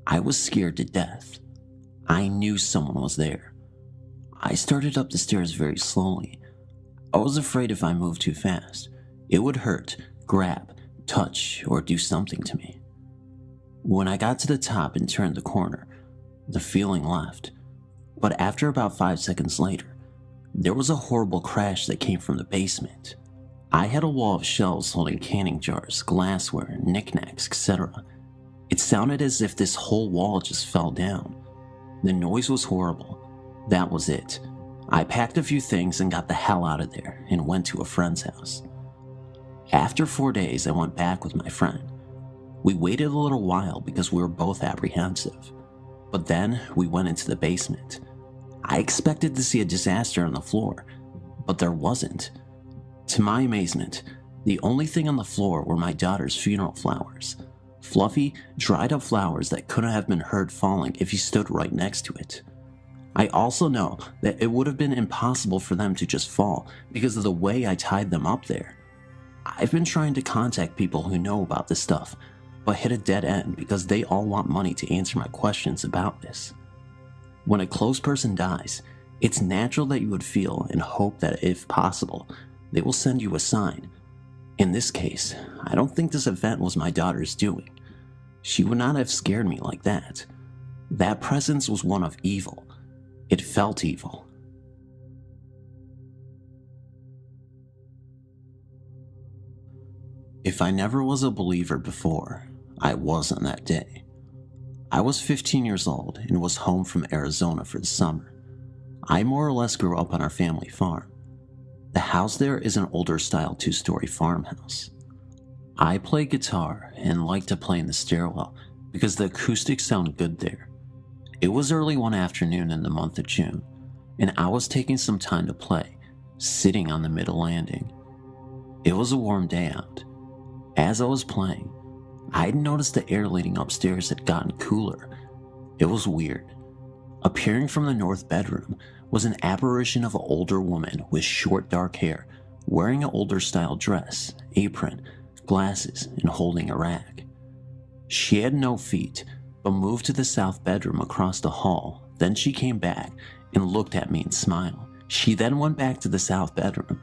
I was scared to death. I knew someone was there. I started up the stairs very slowly. I was afraid if I moved too fast, it would hurt, grab, touch, or do something to me. When I got to the top and turned the corner, the feeling left. But after about 5 seconds later, there was a horrible crash that came from the basement. I had a wall of shelves holding canning jars, glassware, knickknacks, etc. It sounded as if this whole wall just fell down. The noise was horrible. That was it. I packed a few things and got the hell out of there and went to a friend's house. After 4 days, I went back with my friend. We waited a little while because we were both apprehensive. But then we went into the basement. I expected to see a disaster on the floor, but there wasn't. To my amazement, the only thing on the floor were my daughter's funeral flowers. Fluffy, dried up flowers that couldn't have been heard falling if you stood right next to it. I also know that it would have been impossible for them to just fall because of the way I tied them up there. I've been trying to contact people who know about this stuff, but hit a dead end because they all want money to answer my questions about this. When a close person dies, it's natural that you would feel and hope that if possible, they will send you a sign. In this case, I don't think this event was my daughter's doing. She would not have scared me like that. That presence was one of evil. It felt evil. If I never was a believer before, I was on that day. I was 15 years old and was home from Arizona for the summer. I more or less grew up on our family farm. The house there is an older style 2-story farmhouse. I play guitar and like to play in the stairwell because the acoustics sound good there. It was early one afternoon in the month of June, and I was taking some time to play, sitting on the middle landing. It was a warm day out. As I was playing, I had noticed the air leading upstairs had gotten cooler. It was weird. Appearing from the north bedroom was an apparition of an older woman with short dark hair, wearing an older style dress, apron, glasses, and holding a rag. She had no feet, but moved to the south bedroom across the hall. Then she came back and looked at me and smiled. She then went back to the south bedroom.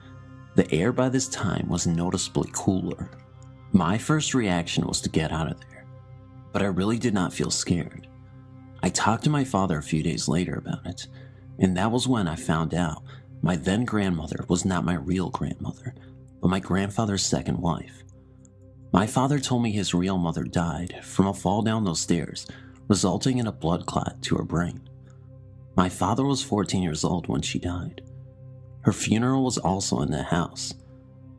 The air by this time was noticeably cooler. My first reaction was to get out of there, but I really did not feel scared. I talked to my father a few days later about it, and that was when I found out my then grandmother was not my real grandmother, but my grandfather's second wife. My father told me his real mother died from a fall down those stairs, resulting in a blood clot to her brain. My father was 14 years old when she died. Her funeral was also in the house.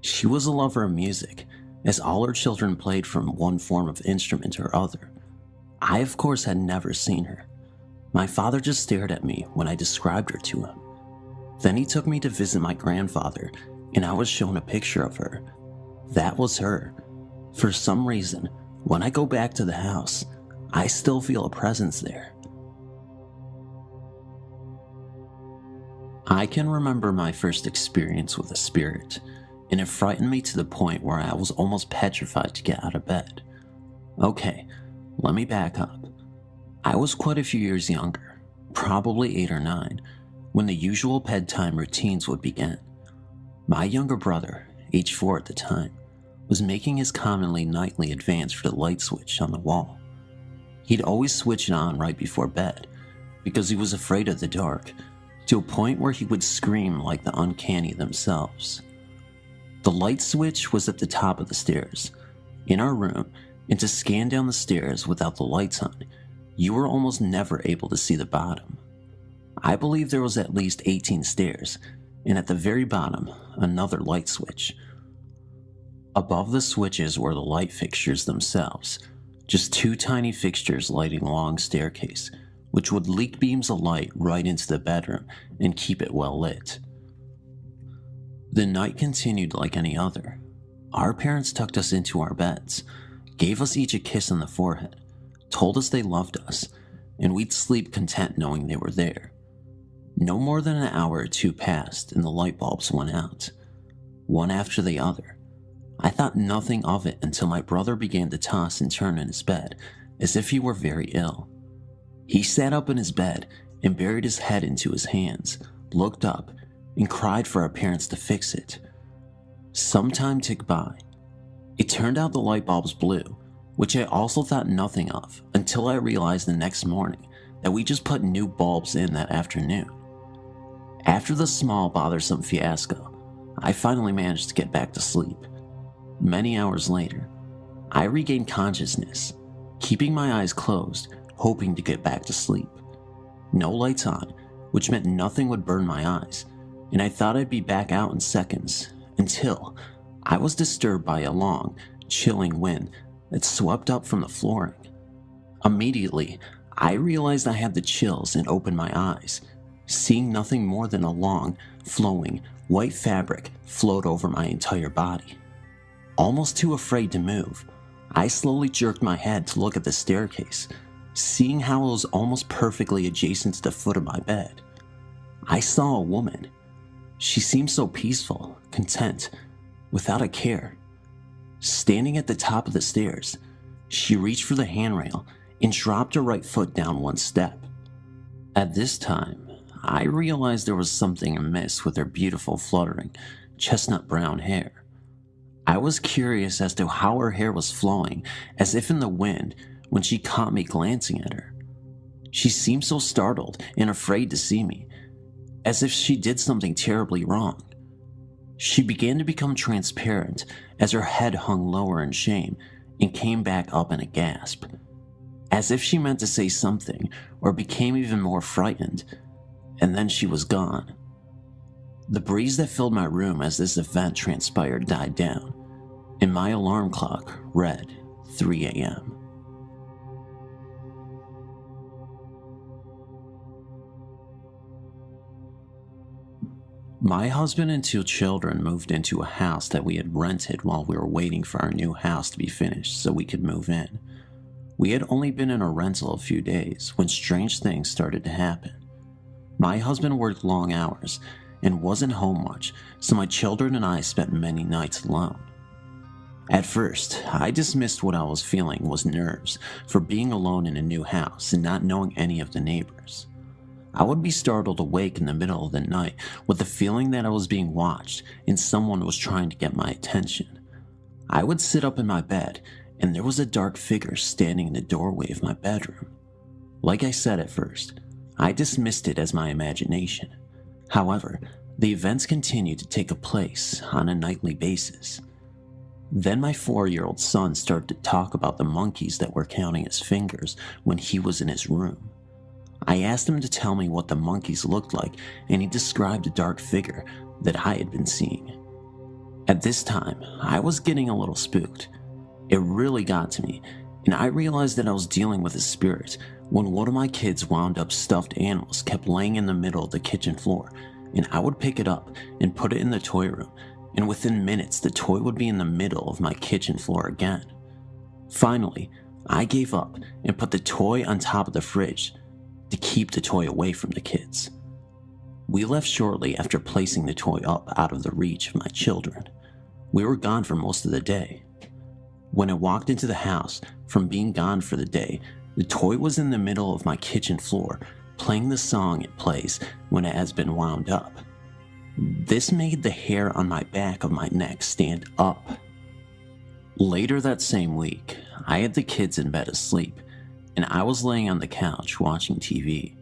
She was a lover of music, as all her children played from one form of instrument or other. I, of course, had never seen her. My father just stared at me when I described her to him. Then he took me to visit my grandfather, and I was shown a picture of her. That was her. For some reason, when I go back to the house, I still feel a presence there. I can remember my first experience with a spirit, and it frightened me to the point where I was almost petrified to get out of bed. Okay, let me back up. I was quite a few years younger, probably 8 or 9, when the usual bedtime routines would begin. My younger brother, age 4 at the time, was making his commonly nightly advance for the light switch on the wall. He'd always switch it on right before bed, because he was afraid of the dark, to a point where he would scream like the uncanny themselves. The light switch was at the top of the stairs in our room, and to scan down the stairs without the lights on, you were almost never able to see the bottom. I believe there was at least 18 stairs, and at the very bottom, another light switch. Above the switches were the light fixtures themselves, just two tiny fixtures lighting a long staircase, which would leak beams of light right into the bedroom and keep it well lit. The night continued like any other. Our parents tucked us into our beds, gave us each a kiss on the forehead, told us they loved us, and we'd sleep content knowing they were there. No more than an hour or two passed and the light bulbs went out, one after the other. I thought nothing of it until my brother began to toss and turn in his bed as if he were very ill. He sat up in his bed and buried his head into his hands, looked up, and cried for our parents to fix it. Some time ticked by. It turned out the light bulbs blew, which I also thought nothing of until I realized the next morning that we just put new bulbs in that afternoon. After the small, bothersome fiasco, I finally managed to get back to sleep. Many hours later, I regained consciousness, keeping my eyes closed, hoping to get back to sleep. No lights on, which meant nothing would burn my eyes, and I thought I'd be back out in seconds, until I was disturbed by a long, chilling wind that swept up from the flooring. Immediately, I realized I had the chills and opened my eyes, seeing nothing more than a long, flowing, white fabric float over my entire body. Almost too afraid to move, I slowly jerked my head to look at the staircase, seeing how it was almost perfectly adjacent to the foot of my bed. I saw a woman. She seemed so peaceful, content, without a care. Standing at the top of the stairs, she reached for the handrail and dropped her right foot down one step. At this time, I realized there was something amiss with her beautiful, fluttering, chestnut brown hair. I was curious as to how her hair was flowing, as if in the wind, when she caught me glancing at her. She seemed so startled and afraid to see me, as if she did something terribly wrong. She began to become transparent as her head hung lower in shame and came back up in a gasp, as if she meant to say something or became even more frightened, and then she was gone. The breeze that filled my room as this event transpired died down, and my alarm clock read 3 a.m. My husband and 2 children moved into a house that we had rented while we were waiting for our new house to be finished so we could move in. We had only been in a rental a few days when strange things started to happen. My husband worked long hours and wasn't home much, so my children and I spent many nights alone. At first, I dismissed what I was feeling was nerves for being alone in a new house and not knowing any of the neighbors. I would be startled awake in the middle of the night with the feeling that I was being watched and someone was trying to get my attention. I would sit up in my bed and there was a dark figure standing in the doorway of my bedroom. Like I said at first, I dismissed it as my imagination. However, the events continued to take place on a nightly basis. Then my 4-year-old son started to talk about the monkeys that were counting his fingers when he was in his room. I asked him to tell me what the monkeys looked like, and he described a dark figure that I had been seeing. At this time, I was getting a little spooked. It really got to me, and I realized that I was dealing with a spirit when one of my kids' wound up stuffed animals kept laying in the middle of the kitchen floor, and I would pick it up and put it in the toy room, and within minutes the toy would be in the middle of my kitchen floor again. Finally, I gave up and put the toy on top of the fridge to keep the toy away from the kids. We left shortly after placing the toy up out of the reach of my children. We were gone for most of the day. When I walked into the house from being gone for the day, the toy was in the middle of my kitchen floor, playing the song it plays when it has been wound up. This made the hair on my back of my neck stand up. Later that same week, I had the kids in bed asleep, and I was laying on the couch watching TV.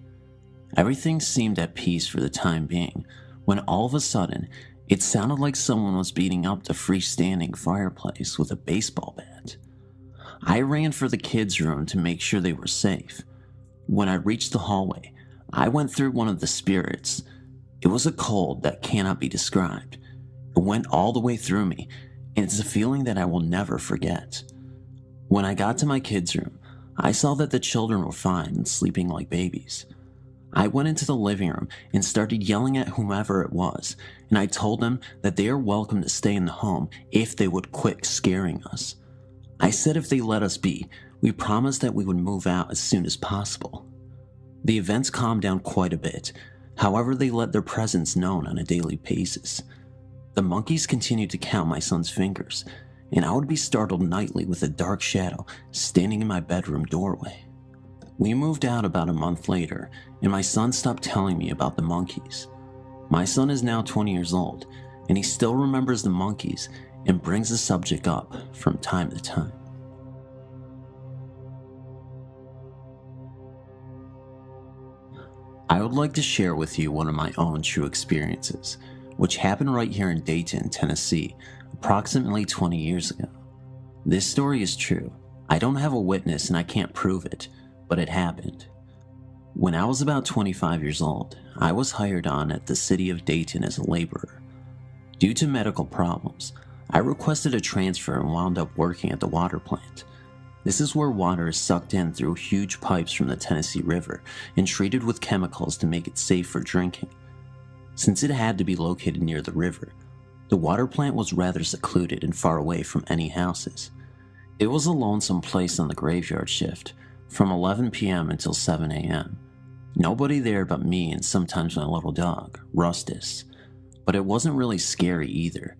Everything seemed at peace for the time being, when all of a sudden, it sounded like someone was beating up the freestanding fireplace with a baseball bat. I ran for the kids' room to make sure they were safe. When I reached the hallway, I went through one of the spirits. It was a cold that cannot be described. It went all the way through me, and it's a feeling that I will never forget. When I got to my kids' room, I saw that the children were fine and sleeping like babies. I went into the living room and started yelling at whomever it was, and I told them that they are welcome to stay in the home if they would quit scaring us. I said if they let us be, we promised that we would move out as soon as possible. The events calmed down quite a bit. However, they let their presence known on a daily basis. The monkeys continued to count my son's fingers, and I would be startled nightly with a dark shadow standing in my bedroom doorway. We moved out about a month later, and my son stopped telling me about the monkeys. My son is now 20 years old, and he still remembers the monkeys and brings the subject up from time to time. I would like to share with you one of my own true experiences, which happened right here in Dayton, Tennessee, approximately 20 years ago. This story is true. I don't have a witness and I can't prove it, but it happened. When I was about 25 years old, I was hired on at the city of Dayton as a laborer. Due to medical problems, I requested a transfer and wound up working at the water plant. This is where water is sucked in through huge pipes from the Tennessee River and treated with chemicals to make it safe for drinking. Since it had to be located near the river, the water plant was rather secluded and far away from any houses. It was a lonesome place on the graveyard shift, from 11 p.m. until 7 a.m. Nobody there but me and sometimes my little dog, Rustus. But it wasn't really scary either.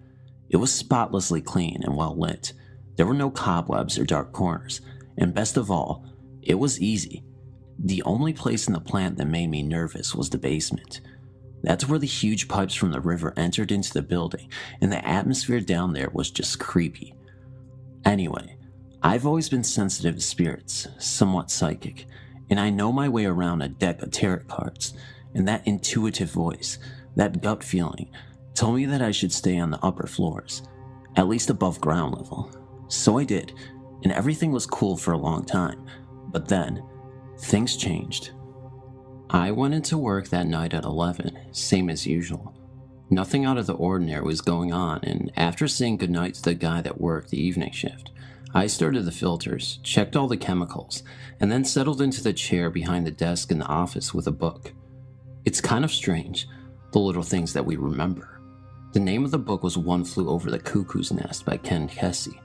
It was spotlessly clean and well lit. There were no cobwebs or dark corners, and best of all, it was easy. The only place in the plant that made me nervous was the basement. That's where the huge pipes from the river entered into the building, and the atmosphere down there was just creepy. Anyway, I've always been sensitive to spirits, somewhat psychic, and I know my way around a deck of tarot cards, and that intuitive voice, that gut feeling, told me that I should stay on the upper floors, at least above ground level. So I did, and everything was cool for a long time, but then, things changed. I went into work that night at 11, same as usual. Nothing out of the ordinary was going on, and after saying goodnight to the guy that worked the evening shift, I started the filters, checked all the chemicals, and then settled into the chair behind the desk in the office with a book. It's kind of strange, the little things that we remember. The name of the book was One Flew Over the Cuckoo's Nest by Ken Kesey.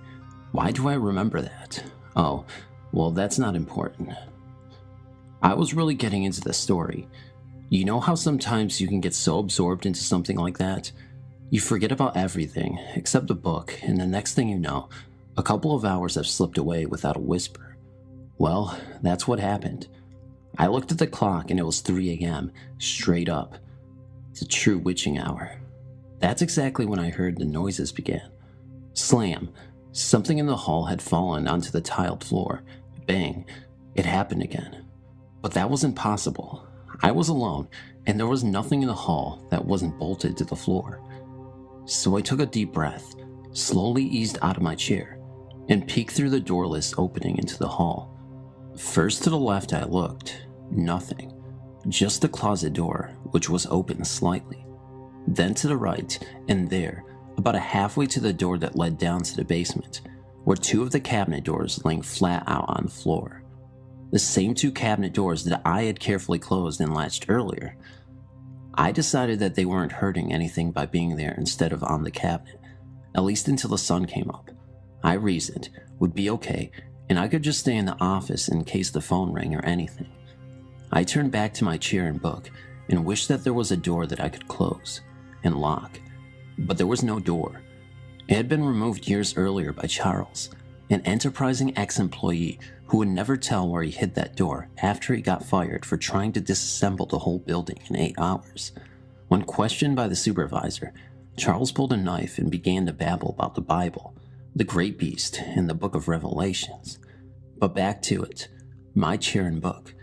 Why do I remember that? Oh, well, that's not important. I was really getting into the story. You know how sometimes you can get so absorbed into something like that? You forget about everything except the book, and the next thing you know, a couple of hours have slipped away without a whisper. Well, that's what happened. I looked at the clock and it was 3 a.m., straight up. It's a true witching hour. That's exactly when I heard the noises began. Slam. Something in the hall had fallen onto the tiled floor. Bang. It happened again. But that wasn't possible. I was alone, and there was nothing in the hall that wasn't bolted to the floor. So I took a deep breath, slowly eased out of my chair, and peeked through the doorless opening into the hall. First to the left I looked. Nothing. Just the closet door, which was open slightly. Then to the right, and there, about halfway to the door that led down to the basement, were two of the cabinet doors laying flat out on the floor. The same two cabinet doors that I had carefully closed and latched earlier. I decided that they weren't hurting anything by being there instead of on the cabinet, at least until the sun came up. I reasoned would be okay, and I could just stay in the office in case the phone rang or anything. I turned back to my chair and book and wished that there was a door that I could close and lock. But there was no door. It had been removed years earlier by Charles, an enterprising ex-employee who would never tell where he hid that door after he got fired for trying to disassemble the whole building in 8 hours. When questioned by the supervisor, Charles pulled a knife and began to babble about the Bible, the great beast, and the book of Revelations. But back to it, my chair and book.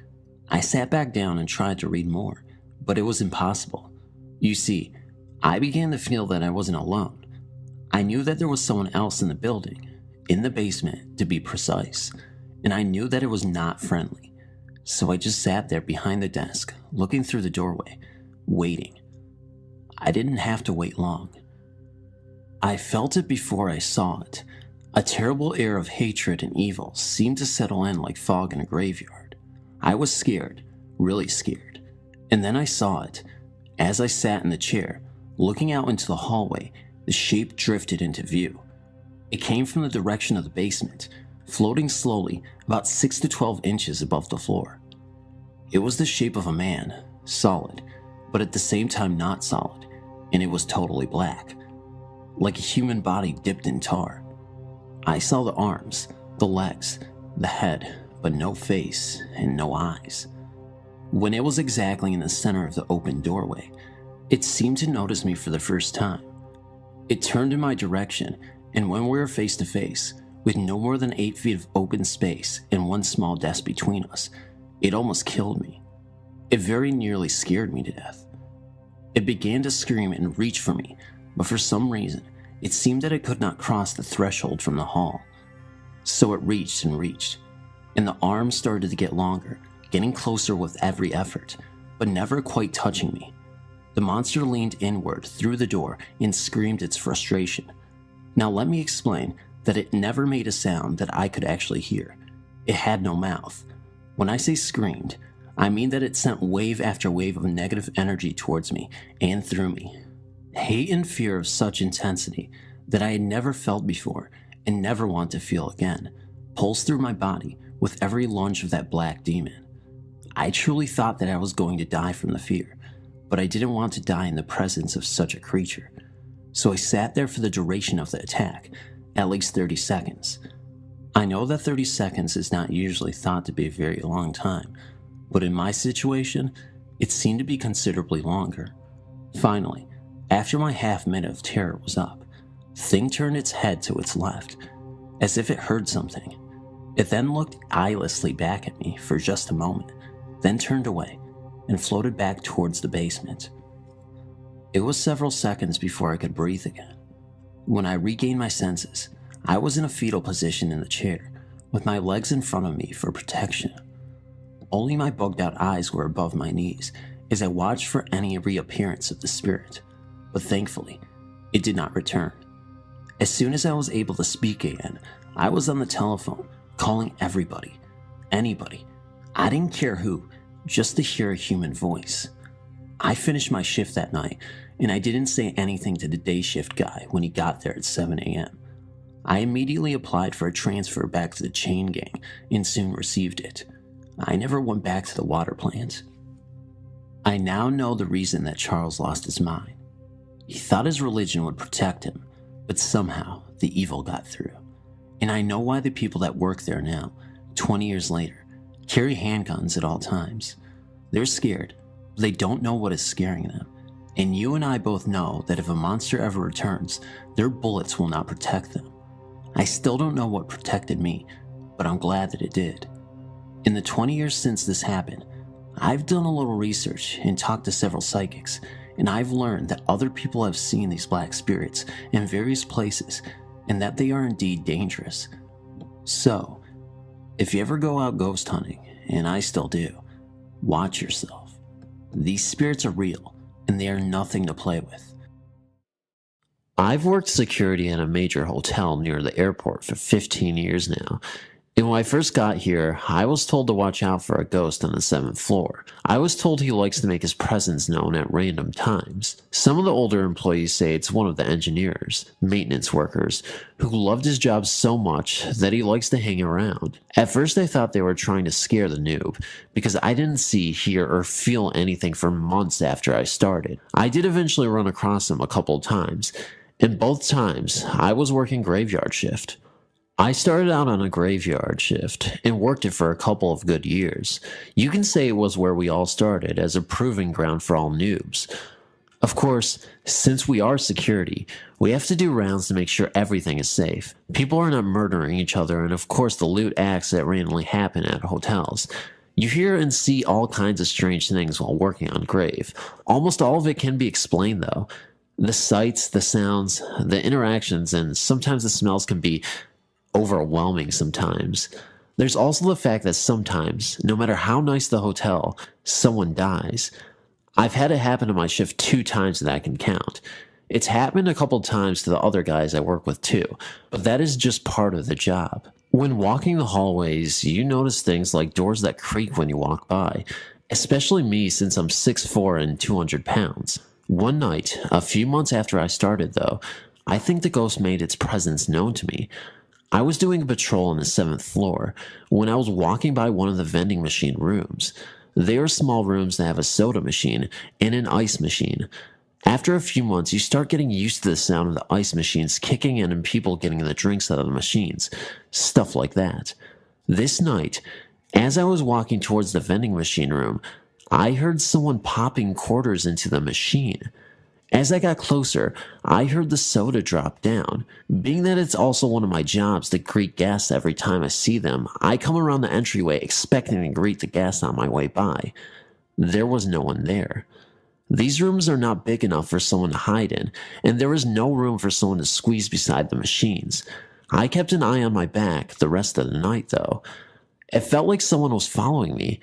I sat back down and tried to read more, but it was impossible. You see, I began to feel that I wasn't alone. I knew that there was someone else in the building, in the basement to be precise, and I knew that it was not friendly. So I just sat there behind the desk, looking through the doorway, waiting. I didn't have to wait long. I felt it before I saw it. A terrible air of hatred and evil seemed to settle in like fog in a graveyard. I was scared, really scared. And then I saw it. As I sat in the chair, looking out into the hallway, the shape drifted into view. It came from the direction of the basement, floating slowly about 6 to 12 inches above the floor. It was the shape of a man, solid, but at the same time not solid, and it was totally black, like a human body dipped in tar. I saw the arms, the legs, the head, but no face and no eyes. When it was exactly in the center of the open doorway, it seemed to notice me for the first time. It turned in my direction, and when we were face to face, with no more than 8 feet of open space and one small desk between us, it almost killed me. It very nearly scared me to death. It began to scream and reach for me, but for some reason, it seemed that it could not cross the threshold from the hall. So it reached and reached, and the arms started to get longer, getting closer with every effort, but never quite touching me. The monster leaned inward through the door and screamed its frustration. Now let me explain that it never made a sound that I could actually hear. It had no mouth. When I say screamed, I mean that it sent wave after wave of negative energy towards me and through me. Hate and fear of such intensity that I had never felt before and never want to feel again pulsed through my body with every lunge of that black demon. I truly thought that I was going to die from the fear, but I didn't want to die in the presence of such a creature. So I sat there for the duration of the attack, at least 30 seconds. I know that 30 seconds is not usually thought to be a very long time, but in my situation, it seemed to be considerably longer. Finally, after my half minute of terror was up, the thing turned its head to its left, as if it heard something. It then looked eyelessly back at me for just a moment, then turned away and floated back towards the basement. It was several seconds before I could breathe again. When I regained my senses, I was in a fetal position in the chair, with my legs in front of me for protection. Only my bugged out eyes were above my knees as I watched for any reappearance of the spirit, but thankfully, it did not return. As soon as I was able to speak again, I was on the telephone, calling everybody, anybody. I didn't care who, just to hear a human voice. I finished my shift that night, and I didn't say anything to the day shift guy when he got there at 7 a.m. I immediately applied for a transfer back to the chain gang and soon received it. I never went back to the water plant. I now know the reason that Charles lost his mind. He thought his religion would protect him, but somehow the evil got through. And I know why the people that work there now, 20 years later, carry handguns at all times. They're scared, but they don't know what is scaring them. And you and I both know that if a monster ever returns, their bullets will not protect them. I still don't know what protected me, but I'm glad that it did. In the 20 years since this happened, I've done a little research and talked to several psychics, and I've learned that other people have seen these black spirits in various places and that they are indeed dangerous. So, if you ever go out ghost hunting, and I still do, watch yourself. These spirits are real, and they are nothing to play with. I've worked security at a major hotel near the airport for 15 years now. And when I first got here, I was told to watch out for a ghost on the 7th floor. I was told he likes to make his presence known at random times. Some of the older employees say it's one of the engineers, maintenance workers, who loved his job so much that he likes to hang around. At first I thought they were trying to scare the noob, because I didn't see, hear, or feel anything for months after I started. I did eventually run across him a couple times, and both times I was working graveyard shift. I started out on a graveyard shift and worked it for a couple of good years. You can say it was where we all started, as a proving ground for all noobs. Of course, since we are security, we have to do rounds to make sure everything is safe. People are not murdering each other, and of course the loot acts that randomly happen at hotels. You hear and see all kinds of strange things while working on grave. Almost all of it can be explained though. The sights, the sounds, the interactions, and sometimes the smells can be overwhelming sometimes. There's also the fact that sometimes, no matter how nice the hotel, someone dies. I've had it happen to my shift 2 times that I can count. It's happened a couple times to the other guys I work with too, but that is just part of the job. When walking the hallways, you notice things like doors that creak when you walk by, especially me since I'm 6'4" and 200 pounds. One night, a few months after I started though, I think the ghost made its presence known to me. I was doing a patrol on the 7th floor when I was walking by one of the vending machine rooms. They are small rooms that have a soda machine and an ice machine. After a few months, you start getting used to the sound of the ice machines kicking in and people getting the drinks out of the machines. Stuff like that. This night, as I was walking towards the vending machine room, I heard someone popping quarters into the machine. As I got closer, I heard the soda drop down. Being that it's also one of my jobs to greet guests every time I see them, I come around the entryway expecting to greet the guests on my way by. There was no one there. These rooms are not big enough for someone to hide in, and there was no room for someone to squeeze beside the machines. I kept an eye on my back the rest of the night, though. It felt like someone was following me,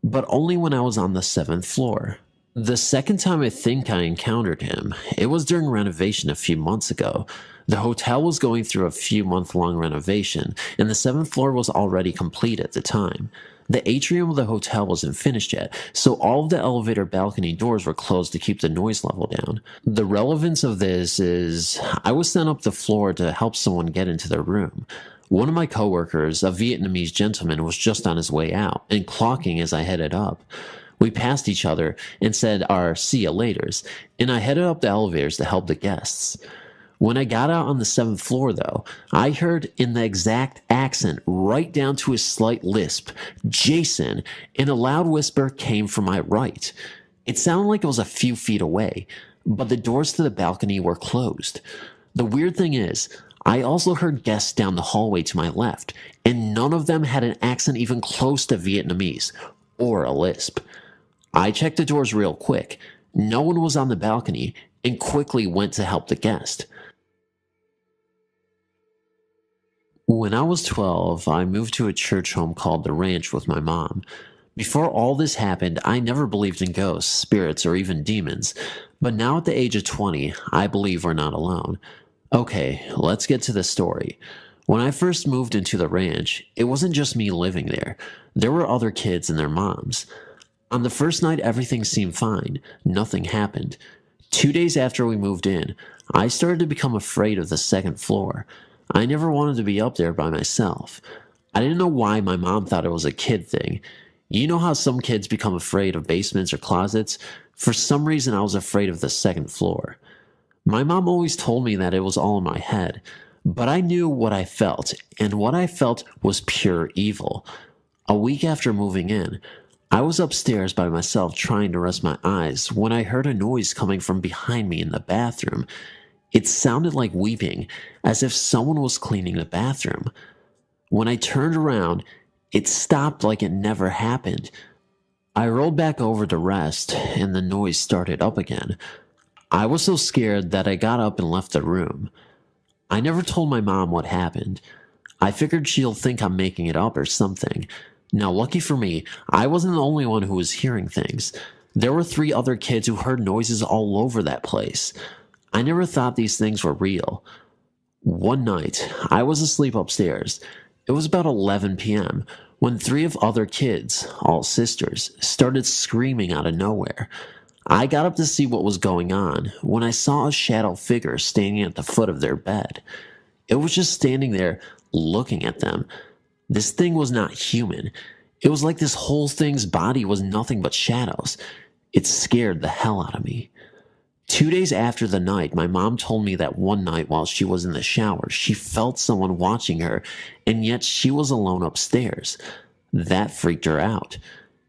but only when I was on the 7th floor. The second time I think I encountered him, it was during renovation a few months ago. The hotel was going through a few month-long renovation, and the 7th floor was already complete at the time. The atrium of the hotel wasn't finished yet, so all of the elevator balcony doors were closed to keep the noise level down. The relevance of this is, I was sent up the floor to help someone get into their room. One of my coworkers, a Vietnamese gentleman, was just on his way out and clocking as I headed up. We passed each other and said our see ya laters, and I headed up the elevators to help the guests. When I got out on the 7th floor, though, I heard in the exact accent, right down to a slight lisp, "Jason," and a loud whisper came from my right. It sounded like it was a few feet away, but the doors to the balcony were closed. The weird thing is, I also heard guests down the hallway to my left, and none of them had an accent even close to Vietnamese, or a lisp. I checked the doors real quick. No one was on the balcony, and quickly went to help the guest. When I was 12, I moved to a church home called The Ranch with my mom. Before all this happened, I never believed in ghosts, spirits, or even demons. But now at the age of 20, I believe we're not alone. Okay, let's get to the story. When I first moved into the ranch, it wasn't just me living there. There were other kids and their moms. On the first night, everything seemed fine. Nothing happened. 2 days after we moved in, I started to become afraid of the 2nd floor. I never wanted to be up there by myself. I didn't know why my mom thought it was a kid thing. You know how some kids become afraid of basements or closets? For some reason, I was afraid of the 2nd floor. My mom always told me that it was all in my head, but I knew what I felt, and what I felt was pure evil. A week after moving in, I was upstairs by myself trying to rest my eyes when I heard a noise coming from behind me in the bathroom. It sounded like weeping, as if someone was cleaning the bathroom. When I turned around, it stopped like it never happened. I rolled back over to rest, and the noise started up again. I was so scared that I got up and left the room. I never told my mom what happened. I figured she'll think I'm making it up or something. Now, lucky for me, I wasn't the only one who was hearing things. There were 3 other kids who heard noises all over that place. I never thought these things were real. One night, I was asleep upstairs. It was about 11 p.m. when 3 of other kids, all sisters, started screaming out of nowhere. I got up to see what was going on when I saw a shadow figure standing at the foot of their bed. It was just standing there looking at them. This thing was not human. It was like this whole thing's body was nothing but shadows. It scared the hell out of me. 2 days after the night, my mom told me that one night while she was in the shower, she felt someone watching her, and yet she was alone upstairs. That freaked her out.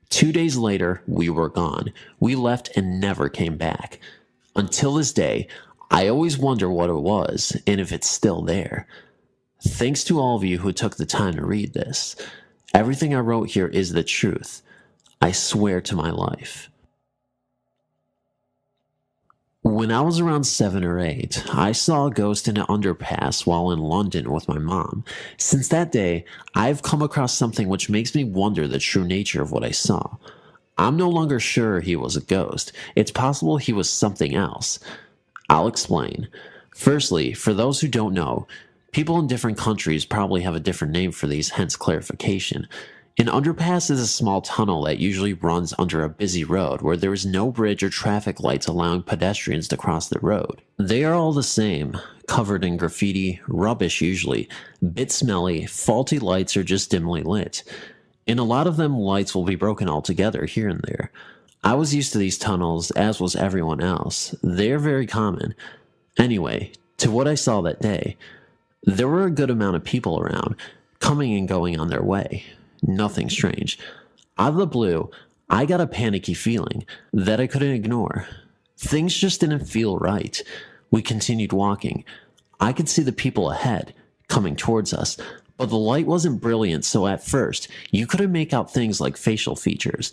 2 days later, we were gone. We left and never came back. Until this day, I always wonder what it was and if it's still there. Thanks to all of you who took the time to read this. Everything I wrote here is the truth. I swear to my life. When I was around 7 or 8, I saw a ghost in an underpass while in London with my mom. Since that day, I've come across something which makes me wonder the true nature of what I saw. I'm no longer sure he was a ghost. It's possible he was something else. I'll explain. Firstly, for those who don't know, people in different countries probably have a different name for these, hence clarification. An underpass is a small tunnel that usually runs under a busy road where there is no bridge or traffic lights allowing pedestrians to cross the road. They are all the same, covered in graffiti, rubbish usually, bit smelly, faulty lights or just dimly lit. In a lot of them, lights will be broken altogether here and there. I was used to these tunnels, as was everyone else. They are very common. Anyway, to what I saw that day, there were a good amount of people around, coming and going on their way. Nothing strange. Out of the blue, I got a panicky feeling that I couldn't ignore. Things just didn't feel right. We continued walking. I could see the people ahead, coming towards us, but the light wasn't brilliant, so at first, you couldn't make out things like facial features.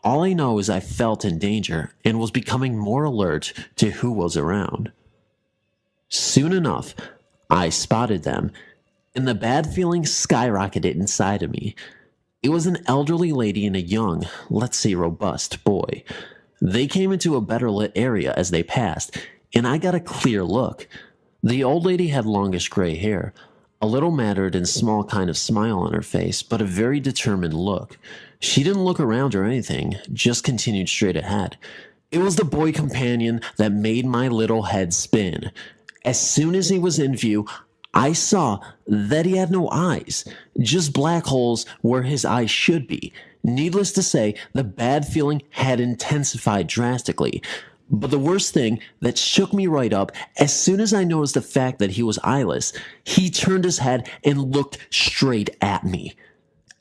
All I know is I felt in danger and was becoming more alert to who was around. Soon enough, I spotted them, and the bad feeling skyrocketed inside of me. It was an elderly lady and a young, let's say robust, boy. They came into a better lit area as they passed, and I got a clear look. The old lady had longish gray hair, a little matted and small kind of smile on her face, but a very determined look. She didn't look around or anything, just continued straight ahead. It was the boy companion that made my little head spin. As soon as he was in view, I saw that he had no eyes, just black holes where his eyes should be. Needless to say, the bad feeling had intensified drastically. But the worst thing that shook me right up, as soon as I noticed the fact that he was eyeless, he turned his head and looked straight at me.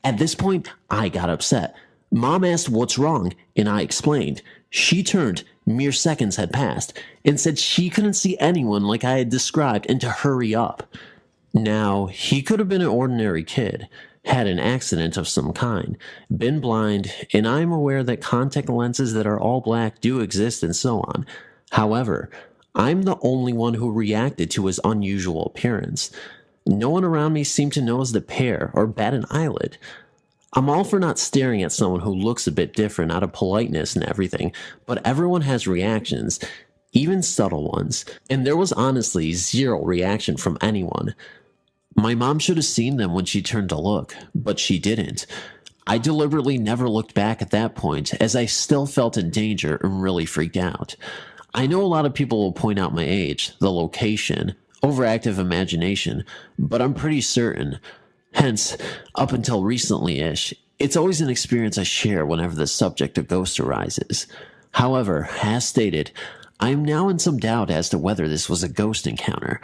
At this point, I got upset. Mom asked what's wrong, and I explained. She turned, mere seconds had passed, and said she couldn't see anyone like I had described and to hurry up. Now, he could have been an ordinary kid, had an accident of some kind, been blind, and I am aware that contact lenses that are all black do exist and so on. However, I'm the only one who reacted to his unusual appearance. No one around me seemed to notice the pair or bat an eyelid. I'm all for not staring at someone who looks a bit different out of politeness and everything, but everyone has reactions, even subtle ones, and there was honestly zero reaction from anyone. My mom should have seen them when she turned to look, but she didn't. I deliberately never looked back at that point, as I still felt in danger and really freaked out. I know a lot of people will point out my age, the location, overactive imagination, but I'm pretty certain. Hence, up until recently-ish, it's always an experience I share whenever the subject of ghosts arises. However, as stated, I am now in some doubt as to whether this was a ghost encounter.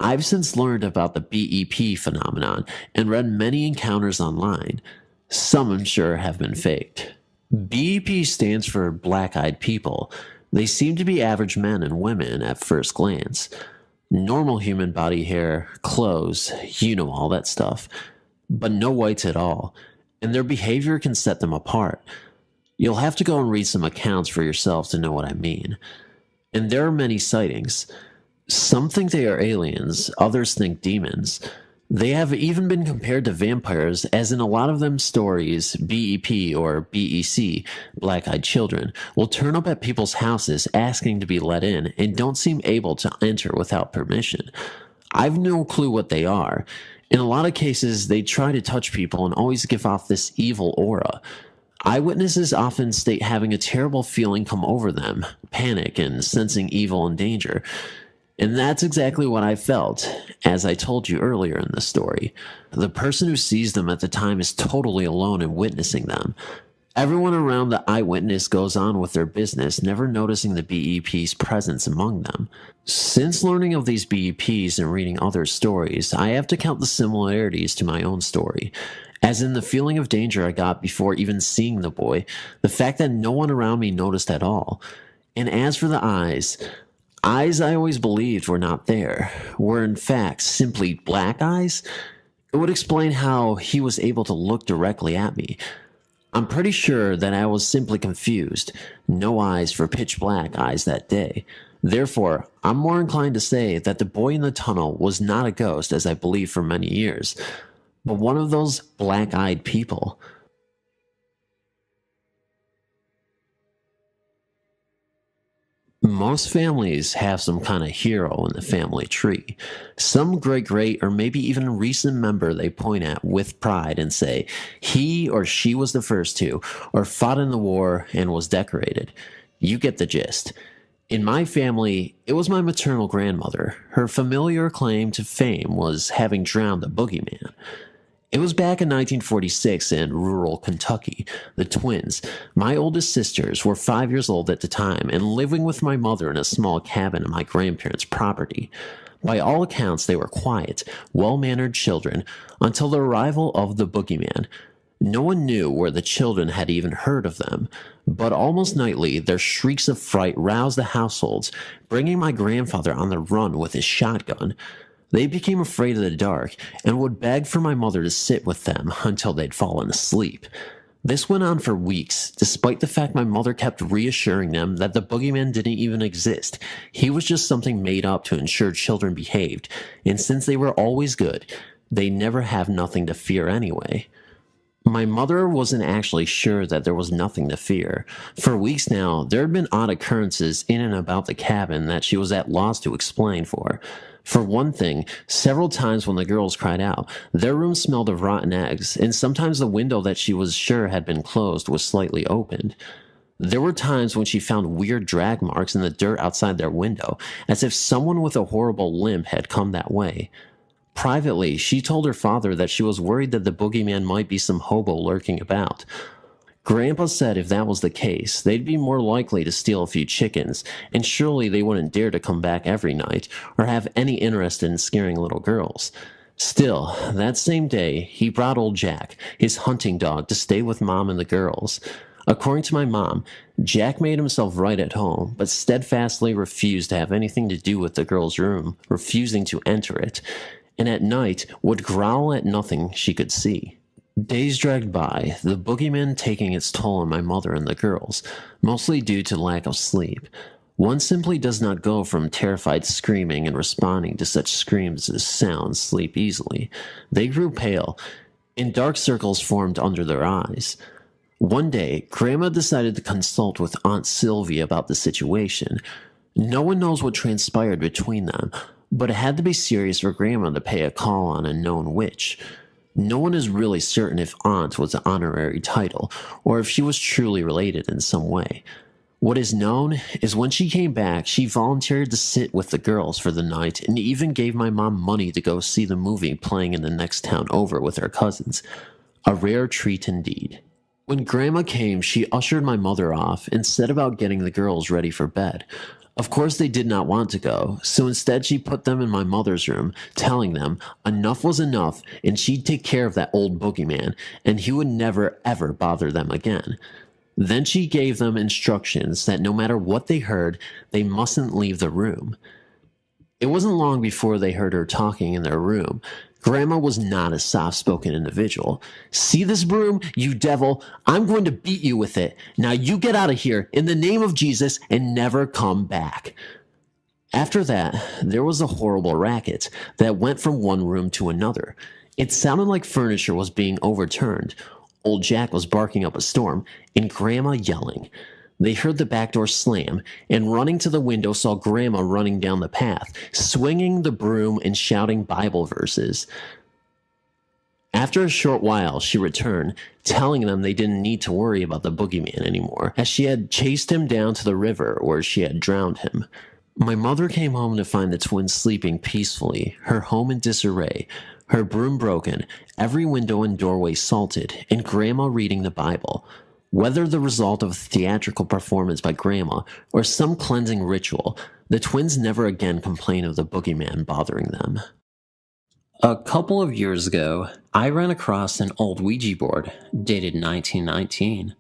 I've since learned about the BEP phenomenon and read many encounters online. Some, I'm sure, have been faked. BEP stands for black-eyed people. They seem to be average men and women at first glance. Normal human body hair, clothes, you know, all that stuff. But no whites at all, and their behavior can set them apart. You'll have to go and read some accounts for yourself to know what I mean. And there are many sightings. Some think they are aliens, others think demons. They have even been compared to vampires, as in a lot of them stories, BEP or BEC, black-eyed children, will turn up at people's houses asking to be let in and don't seem able to enter without permission. I've no clue what they are. In a lot of cases, they try to touch people and always give off this evil aura. Eyewitnesses often state having a terrible feeling come over them, panic, and sensing evil and danger. And that's exactly what I felt, as I told you earlier in the story. The person who sees them at the time is totally alone in witnessing them. Everyone around the eyewitness goes on with their business, never noticing the BEP's presence among them. Since learning of these BEPs and reading other stories, I have to count the similarities to my own story. As in the feeling of danger I got before even seeing the boy, the fact that no one around me noticed at all. And as for the eyes I always believed were not there, were in fact simply black eyes. It would explain how he was able to look directly at me. I'm pretty sure that I was simply confused. No eyes for pitch black eyes that day. Therefore, I'm more inclined to say that the boy in the tunnel was not a ghost as I believed for many years, but one of those black-eyed people. Most families have some kind of hero in the family tree. Some great or maybe even recent member they point at with pride and say, he or she was the first to, or fought in the war and was decorated. You get the gist. In my family, it was my maternal grandmother. Her familiar claim to fame was having drowned a boogeyman. It was back in 1946 in rural Kentucky. The twins, my oldest sisters, were 5 years old at the time and living with my mother in a small cabin on my grandparents' property. By all accounts, they were quiet, well-mannered children until the arrival of the boogeyman. No one knew where the children had even heard of them, but almost nightly their shrieks of fright roused the households, bringing my grandfather on the run with his shotgun. They became afraid of the dark and would beg for my mother to sit with them until they'd fallen asleep. This went on for weeks, despite the fact my mother kept reassuring them that the boogeyman didn't even exist. He was just something made up to ensure children behaved, and since they were always good, they never have nothing to fear anyway. My mother wasn't actually sure that there was nothing to fear. For weeks now, there had been odd occurrences in and about the cabin that she was at loss to explain for. For one thing, several times when the girls cried out, their room smelled of rotten eggs, and sometimes the window that she was sure had been closed was slightly opened. There were times when she found weird drag marks in the dirt outside their window, as if someone with a horrible limp had come that way. Privately, she told her father that she was worried that the boogeyman might be some hobo lurking about. Grandpa said if that was the case, they'd be more likely to steal a few chickens, and surely they wouldn't dare to come back every night, or have any interest in scaring little girls. Still, that same day, he brought old Jack, his hunting dog, to stay with Mom and the girls. According to my mom, Jack made himself right at home, but steadfastly refused to have anything to do with the girls' room, refusing to enter it, and at night would growl at nothing she could see. Days dragged by, the boogeyman taking its toll on my mother and the girls, mostly due to lack of sleep. One simply does not go from terrified screaming and responding to such screams as sounds sleep easily. They grew pale, and dark circles formed under their eyes. One day, Grandma decided to consult with Aunt Sylvia about the situation. No one knows what transpired between them, but it had to be serious for Grandma to pay a call on a known witch. No one is really certain if Aunt was an honorary title, or if she was truly related in some way. What is known is when she came back, she volunteered to sit with the girls for the night and even gave my mom money to go see the movie playing in the next town over with her cousins. A rare treat indeed. When Grandma came, she ushered my mother off and set about getting the girls ready for bed. Of course they did not want to go, so instead she put them in my mother's room, telling them enough was enough and she'd take care of that old boogeyman, and he would never ever bother them again. Then she gave them instructions that no matter what they heard, they mustn't leave the room. It wasn't long before they heard her talking in their room. Grandma was not a soft-spoken individual. "See this broom, you devil? I'm going to beat you with it. Now you get out of here in the name of Jesus and never come back." After that, there was a horrible racket that went from one room to another. It sounded like furniture was being overturned. Old Jack was barking up a storm, and Grandma yelling. They heard the back door slam, and running to the window saw Grandma running down the path, swinging the broom and shouting Bible verses. After a short while, she returned, telling them they didn't need to worry about the boogeyman anymore, as she had chased him down to the river where she had drowned him. My mother came home to find the twins sleeping peacefully, her home in disarray, her broom broken, every window and doorway salted, and Grandma reading the Bible. Whether the result of a theatrical performance by Grandma or some cleansing ritual, the twins never again complained of the boogeyman bothering them. A couple of years ago, I ran across an old Ouija board dated 1919.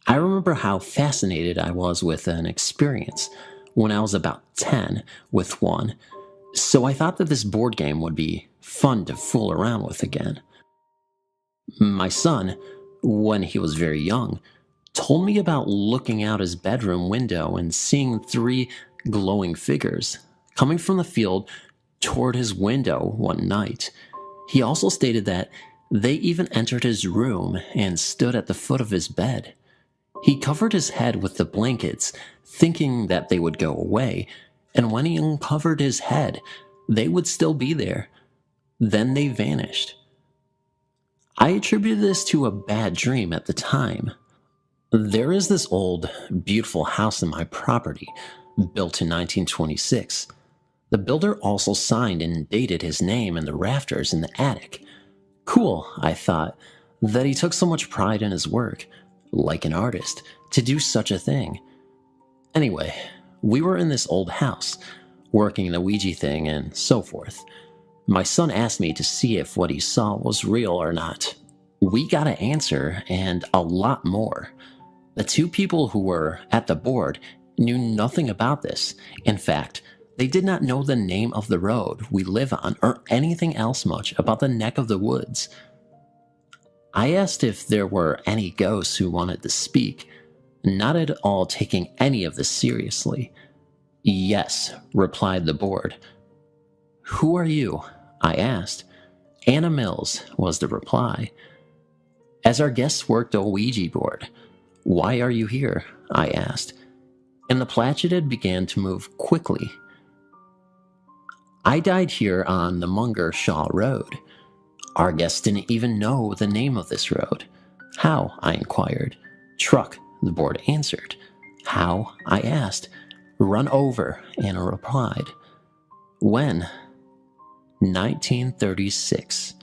I remember how fascinated I was with an experience when I was about 10 with one, so I thought that this board game would be fun to fool around with again. My son, when he was very young, told me about looking out his bedroom window and seeing 3 glowing figures coming from the field toward his window one night. He also stated that they even entered his room and stood at the foot of his bed. He covered his head with the blankets, thinking that they would go away, and when he uncovered his head, they would still be there. Then they vanished. I attributed this to a bad dream at the time. There is this old, beautiful house in my property, built in 1926. The builder also signed and dated his name in the rafters in the attic. Cool, I thought, that he took so much pride in his work, like an artist, to do such a thing. Anyway, we were in this old house, working the Ouija thing and so forth. My son asked me to see if what he saw was real or not. We got an answer and a lot more. The 2 people who were at the board knew nothing about this. In fact, they did not know the name of the road we live on or anything else much about the neck of the woods. I asked if there were any ghosts who wanted to speak, not at all taking any of this seriously. Yes, replied the board. Who are you? I asked. Anna Mills, was the reply. As our guests worked a Ouija board. Why are you here? I asked. And the Platchidid began to move quickly. I died here on the Munger Shaw Road. Our guests didn't even know the name of this road. How? I inquired. Truck, the board answered. How? I asked. Run over, Anna replied. When? 1936.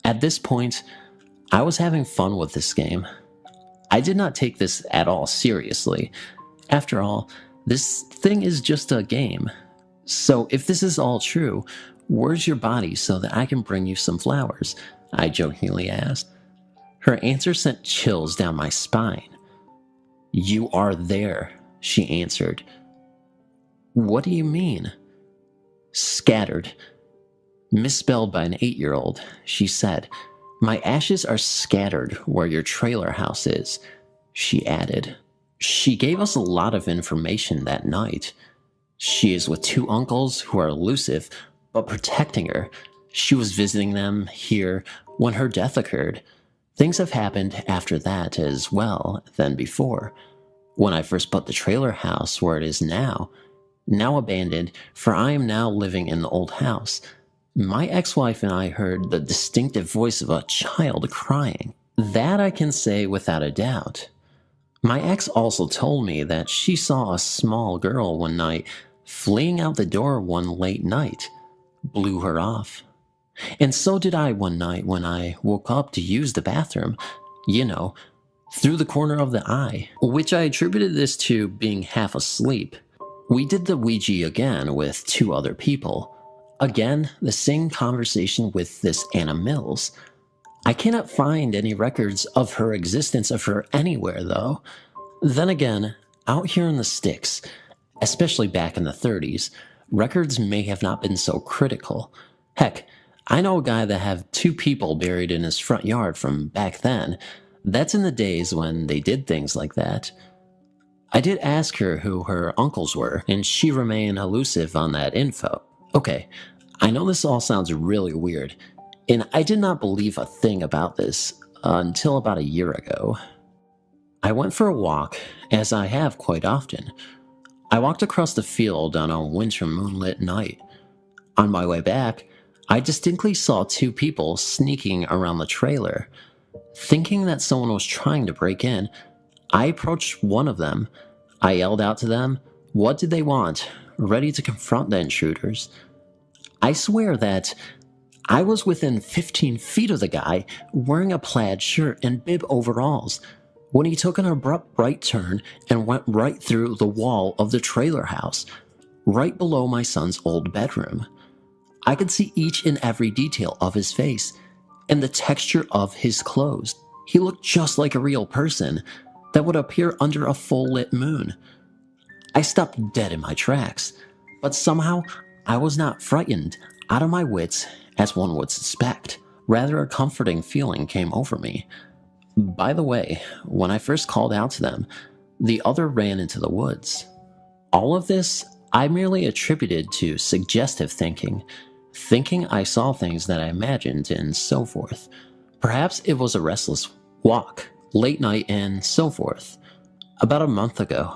At this point, I was having fun with this game. I did not take this at all seriously. After all, this thing is just a game. So if this is all true, where's your body so that I can bring you some flowers? I jokingly asked. Her answer sent chills down my spine. You are there, she answered. What do you mean? Scattered. Misspelled by an 8-year-old, she said. My ashes are scattered where your trailer house is, she added. She gave us a lot of information that night. She is with 2 uncles who are elusive, but protecting her. She was visiting them here when her death occurred. Things have happened after that as well than before. When I first bought the trailer house where it is now abandoned, for I am now living in the old house, my ex-wife and I heard the distinctive voice of a child crying. That I can say without a doubt. My ex also told me that she saw a small girl one night fleeing out the door one late night, blew her off. And so did I one night when I woke up to use the bathroom, through the corner of the eye, which I attributed this to being half asleep. We did the Ouija again with 2 other people. Again, the same conversation with this Anna Mills. I cannot find any records of her existence of her anywhere, though. Then again, out here in the sticks, especially back in the 30s, records may have not been so critical. Heck, I know a guy that had 2 people buried in his front yard from back then. That's in the days when they did things like that. I did ask her who her uncles were, and she remained elusive on that info. Okay, I know this all sounds really weird, and I did not believe a thing about this until about a year ago. I went for a walk, as I have quite often. I walked across the field on a winter moonlit night. On my way back, I distinctly saw 2 people sneaking around the trailer. Thinking that someone was trying to break in, I approached one of them. I yelled out to them, what did they want, ready to confront the intruders. I swear that I was within 15 feet of the guy wearing a plaid shirt and bib overalls when he took an abrupt right turn and went right through the wall of the trailer house, right below my son's old bedroom. I could see each and every detail of his face and the texture of his clothes. He looked just like a real person that would appear under a full-lit moon. I stopped dead in my tracks, but somehow I was not frightened out of my wits as one would suspect. Rather, a comforting feeling came over me. By the way, when I first called out to them, the other ran into the woods. All of this I merely attributed to suggestive thinking I saw things that I imagined and so forth. Perhaps it was a restless walk, late night, and so forth. About a month ago,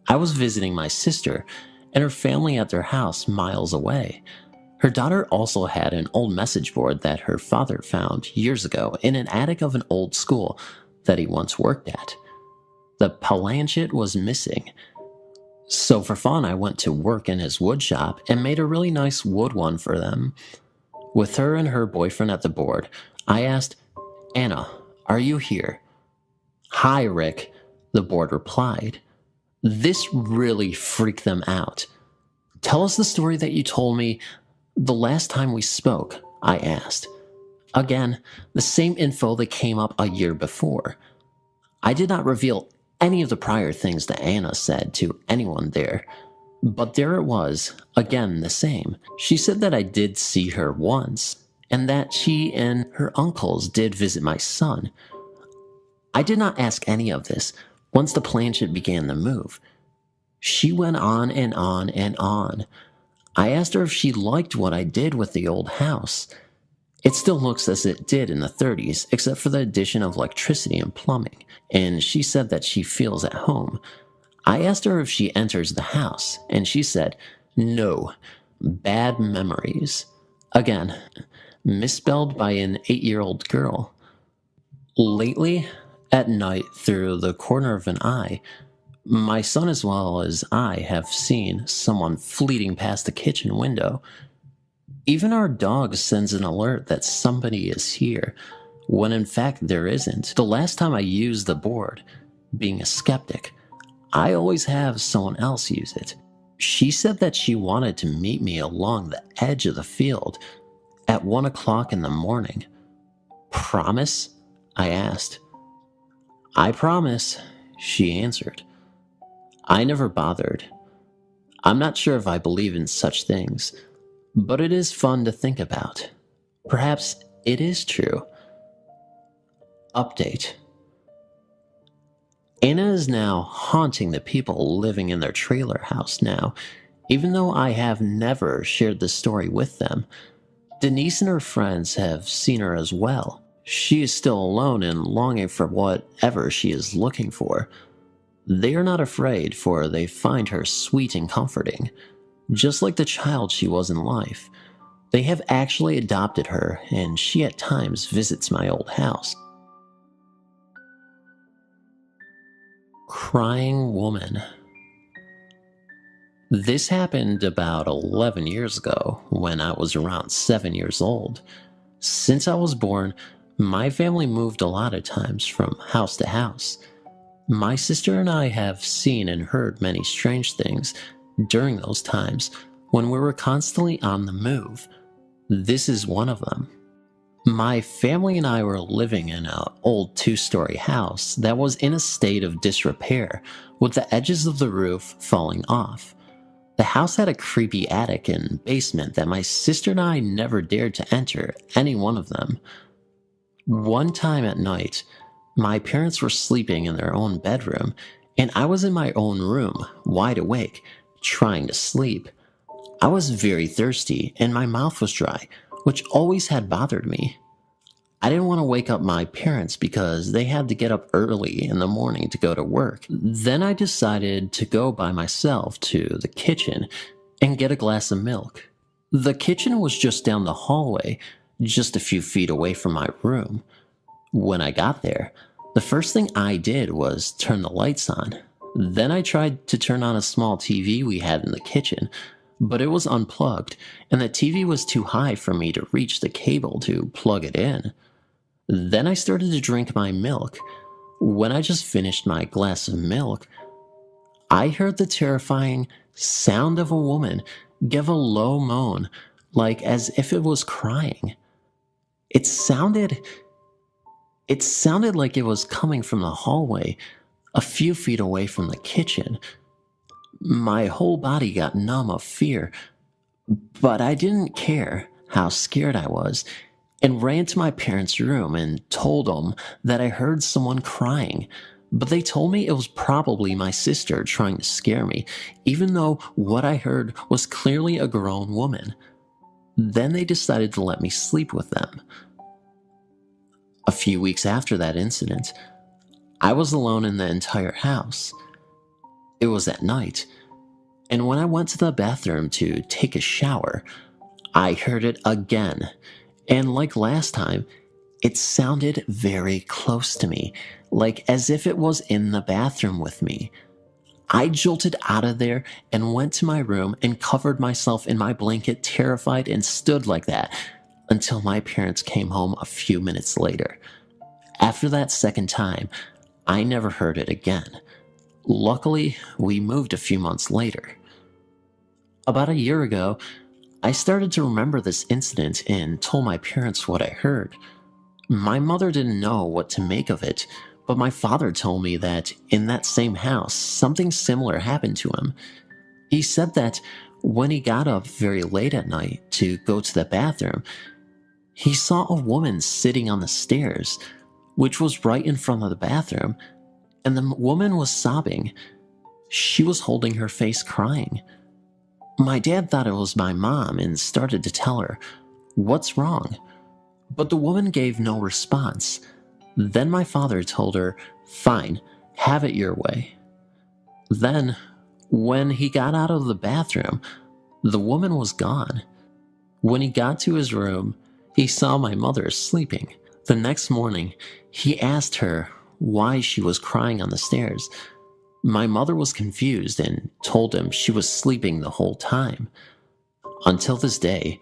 I was visiting my sister and her family at their house miles away. Her daughter also had an old message board that her father found years ago in an attic of an old school that he once worked at. The planchette was missing. So for fun, I went to work in his wood shop and made a really nice wood one for them. With her and her boyfriend at the board, I asked, "Anna, are you here?" "Hi, Rick," the board replied. This really freaked them out. "Tell us the story that you told me the last time we spoke," I asked. Again, the same info that came up a year before. I did not reveal any of the prior things that Anna said to anyone there, but there it was, again the same. She said that I did see her once, and that she and her uncles did visit my son. I did not ask any of this once the planchette began to move. She went on and on and on. I asked her if she liked what I did with the old house. It still looks as it did in the 30s, except for the addition of electricity and plumbing, and she said that she feels at home. I asked her if she enters the house, and she said, "No, bad memories." Again, misspelled by an 8-year-old girl. Lately, at night, through the corner of an eye, my son as well as I have seen someone fleeting past the kitchen window. Even our dog sends an alert that somebody is here, when in fact there isn't. The last time I used the board, being a skeptic, I always have someone else use it. She said that she wanted to meet me along the edge of the field at 1 o'clock in the morning. "Promise?" I asked. "I promise," she answered. I never bothered. I'm not sure if I believe in such things, but it is fun to think about. Perhaps it is true. Update. Anna is now haunting the people living in their trailer house now, even though I have never shared the story with them. Denise and her friends have seen her as well. She is still alone and longing for whatever she is looking for. They are not afraid, for they find her sweet and comforting. Just like the child she was in life, they have actually adopted her, and she at times visits my old house. Crying woman. This happened about 11 years ago, when I was around 7 years old. Since I was born, my family moved a lot of times from house to house. My sister and I have seen and heard many strange things during those times when we were constantly on the move. This is one of them. My family and I were living in an old 2-story house that was in a state of disrepair, with the edges of the roof falling off. The house had a creepy attic and basement that my sister and I never dared to enter any one of them. One time at night, my parents were sleeping in their own bedroom, and I was in my own room, wide awake, trying to sleep. I was very thirsty, and my mouth was dry, which always had bothered me. I didn't want to wake up my parents because they had to get up early in the morning to go to work. Then I decided to go by myself to the kitchen and get a glass of milk. The kitchen was just down the hallway, just a few feet away from my room. When I got there, the first thing I did was turn the lights on. Then I tried to turn on a small TV we had in the kitchen, but it was unplugged, and the TV was too high for me to reach the cable to plug it in. Then I started to drink my milk. When I just finished my glass of milk, I heard the terrifying sound of a woman give a low moan, like as if it was crying. It sounded like it was coming from the hallway, a few feet away from the kitchen. My whole body got numb of fear, but I didn't care how scared I was. and ran to my parents' room and told them that I heard someone crying, but they told me it was probably my sister trying to scare me, even though what I heard was clearly a grown woman. Then they decided to let me sleep with them. A few weeks after that incident, I was alone in the entire house. It was at night, and when I went to the bathroom to take a shower, I heard it again, and like last time, it sounded very close to me, like as if it was in the bathroom with me. I jolted out of there and went to my room and covered myself in my blanket, terrified, and stood like that until my parents came home a few minutes later. After that second time, I never heard it again. Luckily, we moved a few months later. About a year ago, I started to remember this incident and told my parents what I heard. My mother didn't know what to make of it, but my father told me that in that same house, something similar happened to him. He said that when he got up very late at night to go to the bathroom, he saw a woman sitting on the stairs, which was right in front of the bathroom, and the woman was sobbing. She was holding her face crying. My dad thought it was my mom and started to tell her, "What's wrong?" But the woman gave no response. Then my father told her, "Fine, have it your way." Then, when he got out of the bathroom, the woman was gone. When he got to his room, he saw my mother sleeping. The next morning, he asked her why she was crying on the stairs. My mother was confused and told him she was sleeping the whole time. Until this day,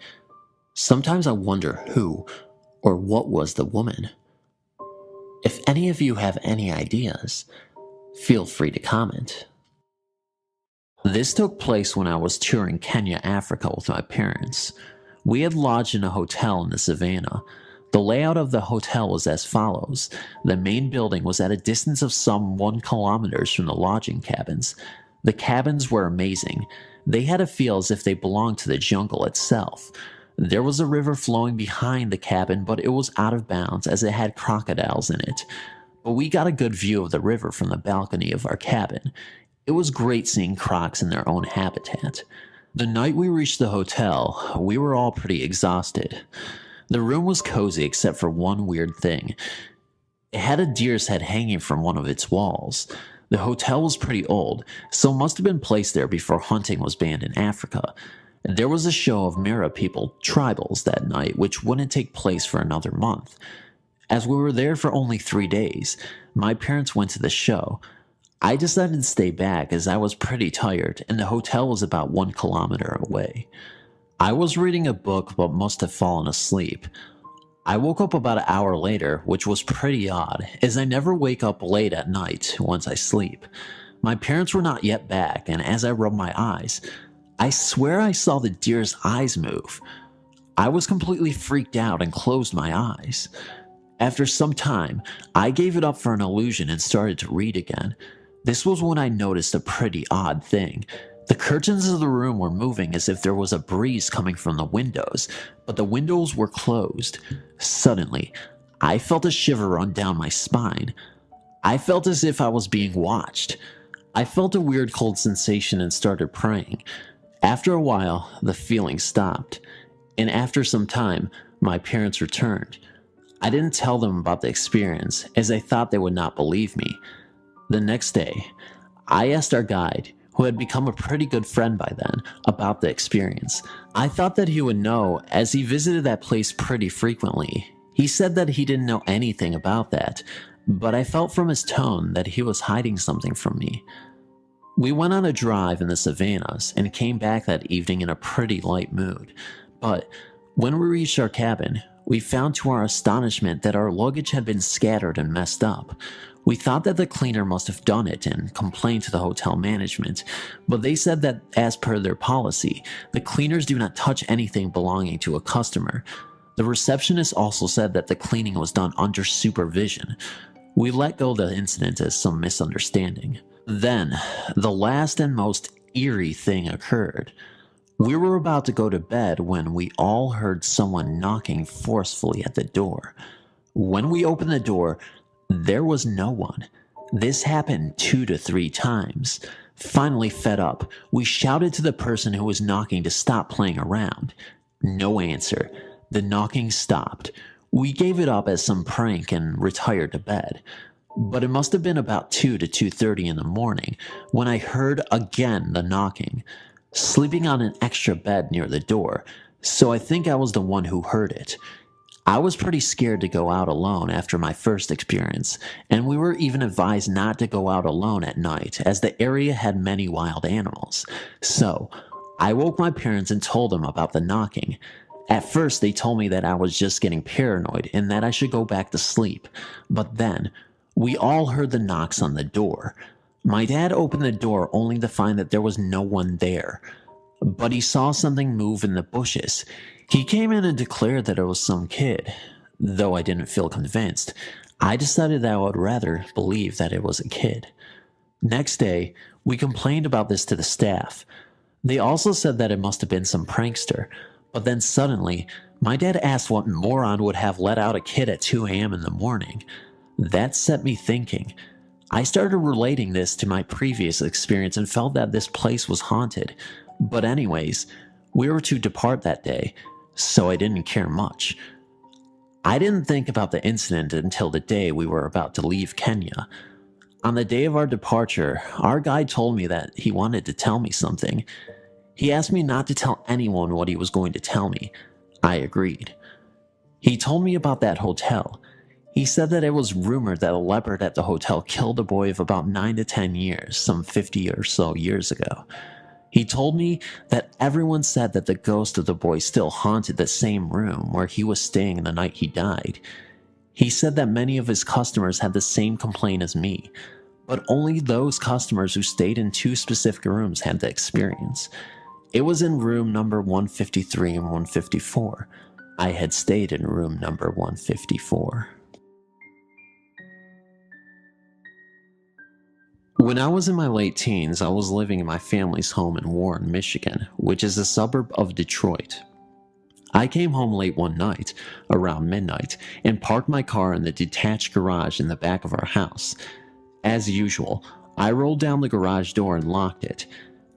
sometimes I wonder who or what was the woman. If any of you have any ideas, feel free to comment. This took place when I was touring Kenya, Africa with my parents. We had lodged in a hotel in the savannah. The layout of the hotel was as follows. The main building was at a distance of some 1 kilometer from the lodging cabins. The cabins were amazing. They had a feel as if they belonged to the jungle itself. There was a river flowing behind the cabin, but it was out of bounds as it had crocodiles in it. But we got a good view of the river from the balcony of our cabin. It was great seeing crocs in their own habitat. The night we reached the hotel, we were all pretty exhausted. The room was cozy except for one weird thing. It had a deer's head hanging from one of its walls. The hotel was pretty old, so it must have been placed there before hunting was banned in Africa. There was a show of Mara people, tribals, that night, which wouldn't take place for another month. As we were there for only 3 days, my parents went to the show. I decided to stay back as I was pretty tired and the hotel was about 1 kilometer away. I was reading a book but must have fallen asleep. I woke up about an hour later, which was pretty odd, as I never wake up late at night once I sleep. My parents were not yet back, and as I rubbed my eyes, I swear I saw the deer's eyes move. I was completely freaked out and closed my eyes. After some time, I gave it up for an illusion and started to read again. This was when I noticed a pretty odd thing. The curtains of the room were moving as if there was a breeze coming from the windows, but the windows were closed. Suddenly, I felt a shiver run down my spine. I felt as if I was being watched. I felt a weird cold sensation and started praying. After a while, the feeling stopped, and after some time, my parents returned. I didn't tell them about the experience, as I thought they would not believe me. The next day, I asked our guide, who had become a pretty good friend by then, about the experience. I thought that he would know, as he visited that place pretty frequently. He said that he didn't know anything about that, but I felt from his tone that he was hiding something from me. We went on a drive in the savannas and came back that evening in a pretty light mood, but when we reached our cabin, we found to our astonishment that our luggage had been scattered and messed up. We thought that the cleaner must have done it and complained to the hotel management, but they said that as per their policy, the cleaners do not touch anything belonging to a customer. The receptionist also said that the cleaning was done under supervision. We let go the incident as some misunderstanding. Then, the last and most eerie thing occurred. We were about to go to bed when we all heard someone knocking forcefully at the door. When we opened the door, there was no one. This happened 2 to 3 times. Finally fed up, we shouted to the person who was knocking to stop playing around. No answer. The knocking stopped. We gave it up as some prank and retired to bed. But it must have been about 2 to 2:30 in the morning when I heard again the knocking. Sleeping on an extra bed near the door, so I think I was the one who heard it. I was pretty scared to go out alone after my first experience, and we were even advised not to go out alone at night as the area had many wild animals. So, I woke my parents and told them about the knocking. At first, they told me that I was just getting paranoid and that I should go back to sleep, but then, we all heard the knocks on the door. My dad opened the door only to find that there was no one there, but he saw something move in the bushes. He came in and declared that it was some kid. Though I didn't feel convinced, I decided that I would rather believe that it was a kid. Next day, we complained about this to the staff. They also said that it must have been some prankster, but then suddenly, my dad asked what moron would have let out a kid at 2 a.m. in the morning. That set me thinking. I started relating this to my previous experience and felt that this place was haunted. But anyways, we were to depart that day, so I didn't care much. I didn't think about the incident until the day we were about to leave Kenya. On the day of our departure, our guide told me that he wanted to tell me something. He asked me not to tell anyone what he was going to tell me. I agreed. He told me about that hotel. He said that it was rumored that a leopard at the hotel killed a boy of about 9 to 10 years, some 50 or so years ago. He told me that everyone said that the ghost of the boy still haunted the same room where he was staying the night he died. He said that many of his customers had the same complaint as me, but only those customers who stayed in 2 specific rooms had the experience. It was in room number 153 and 154. I had stayed in room number 154. When I was in my late teens, I was living in my family's home in Warren, Michigan, which is a suburb of Detroit. I came home late one night, around midnight, and parked my car in the detached garage in the back of our house. As usual, I rolled down the garage door and locked it.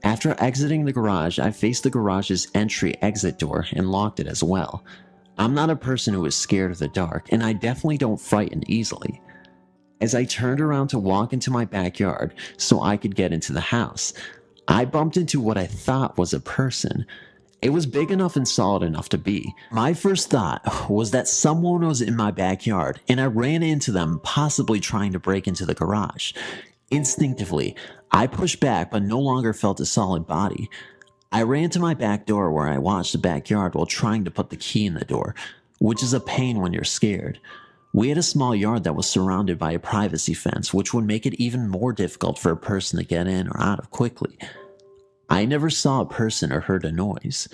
After exiting the garage, I faced the garage's entry-exit door and locked it as well. I'm not a person who is scared of the dark, and I definitely don't frighten easily. As I turned around to walk into my backyard so I could get into the house, I bumped into what I thought was a person. It was big enough and solid enough to be. My first thought was that someone was in my backyard, and I ran into them, possibly trying to break into the garage. Instinctively, I pushed back but no longer felt a solid body. I ran to my back door where I watched the backyard while trying to put the key in the door, which is a pain when you're scared. We had a small yard that was surrounded by a privacy fence, which would make it even more difficult for a person to get in or out of quickly. I never saw a person or heard a noise.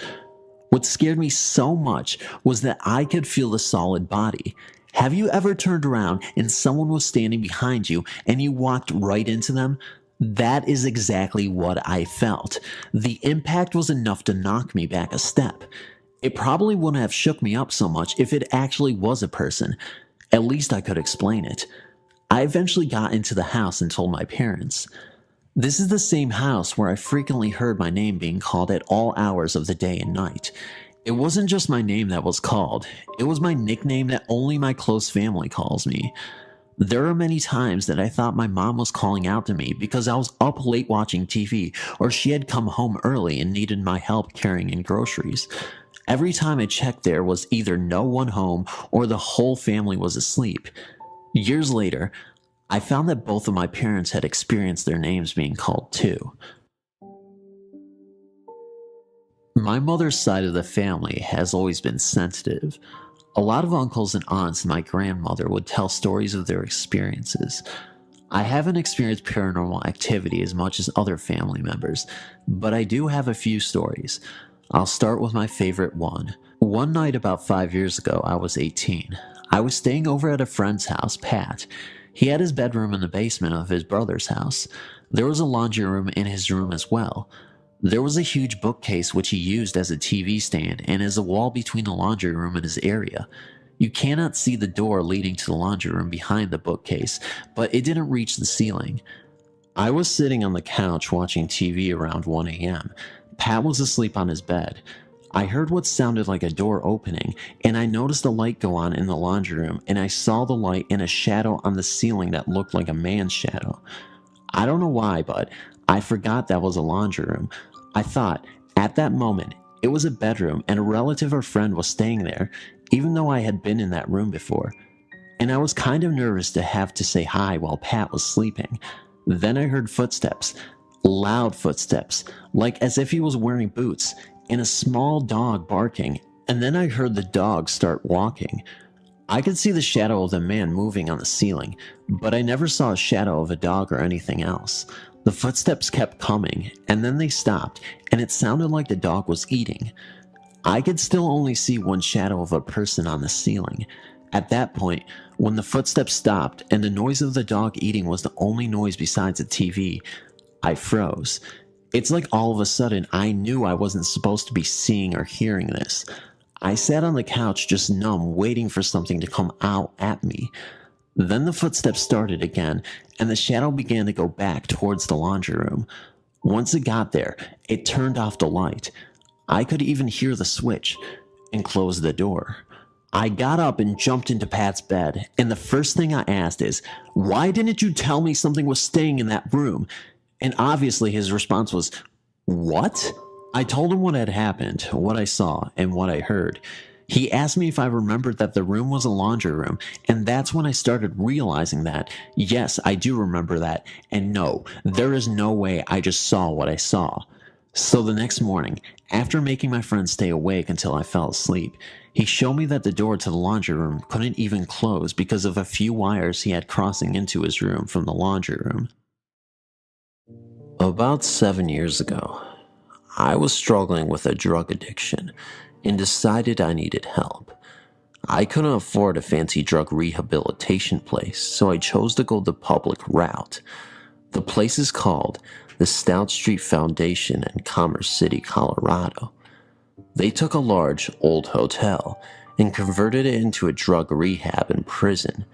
What scared me so much was that I could feel the solid body. Have you ever turned around and someone was standing behind you and you walked right into them? That is exactly what I felt. The impact was enough to knock me back a step. It probably wouldn't have shook me up so much if it actually was a person. At least I could explain it. I eventually got into the house and told my parents. This is the same house where I frequently heard my name being called at all hours of the day and night. It wasn't just my name that was called, it was my nickname that only my close family calls me. There are many times that I thought my mom was calling out to me because I was up late watching TV, or she had come home early and needed my help carrying in groceries. Every time I checked, there was either no one home or the whole family was asleep. Years later, I found that both of my parents had experienced their names being called too. My mother's side of the family has always been sensitive. A lot of uncles and aunts and my grandmother would tell stories of their experiences. I haven't experienced paranormal activity as much as other family members, but I do have a few stories. I'll start with my favorite one. One night about 5 years ago, I was 18. I was staying over at a friend's house, Pat. He had his bedroom in the basement of his brother's house. There was a laundry room in his room as well. There was a huge bookcase which he used as a TV stand and as a wall between the laundry room and his area. You cannot see the door leading to the laundry room behind the bookcase, but it didn't reach the ceiling. I was sitting on the couch watching TV around 1 a.m. Pat was asleep on his bed. I heard what sounded like a door opening, and I noticed a light go on in the laundry room, and I saw the light in a shadow on the ceiling that looked like a man's shadow. I don't know why, but I forgot that was a laundry room. I thought, at that moment, it was a bedroom and a relative or friend was staying there, even though I had been in that room before. And I was kind of nervous to have to say hi while Pat was sleeping. Then I heard footsteps, loud footsteps, like as if he was wearing boots, and a small dog barking, and then I heard the dog start walking. I could see the shadow of the man moving on the ceiling, but I never saw a shadow of a dog or anything else. The footsteps kept coming, and then they stopped, and it sounded like the dog was eating. I could still only see one shadow of a person on the ceiling. At that point, when the footsteps stopped and the noise of the dog eating was the only noise besides the TV, I froze. It's like all of a sudden I knew I wasn't supposed to be seeing or hearing this. I sat on the couch just numb, waiting for something to come out at me. Then the footsteps started again, and the shadow began to go back towards the laundry room. Once it got there, it turned off the light. I could even hear the switch and closed the door. I got up and jumped into Pat's bed, and the first thing I asked is, "Why didn't you tell me something was staying in that room?" And obviously his response was, "What?" I told him what had happened, what I saw, and what I heard. He asked me if I remembered that the room was a laundry room, and that's when I started realizing that, yes, I do remember that, and no, there is no way I just saw what I saw. So the next morning, after making my friend stay awake until I fell asleep, he showed me that the door to the laundry room couldn't even close because of a few wires he had crossing into his room from the laundry room. About 7 years ago, I was struggling with a drug addiction and decided I needed help. I couldn't afford a fancy drug rehabilitation place, so I chose to go the public route. The place is called the Stout Street Foundation in Commerce City, Colorado. They took a large, old hotel and converted it into a drug rehab and prison.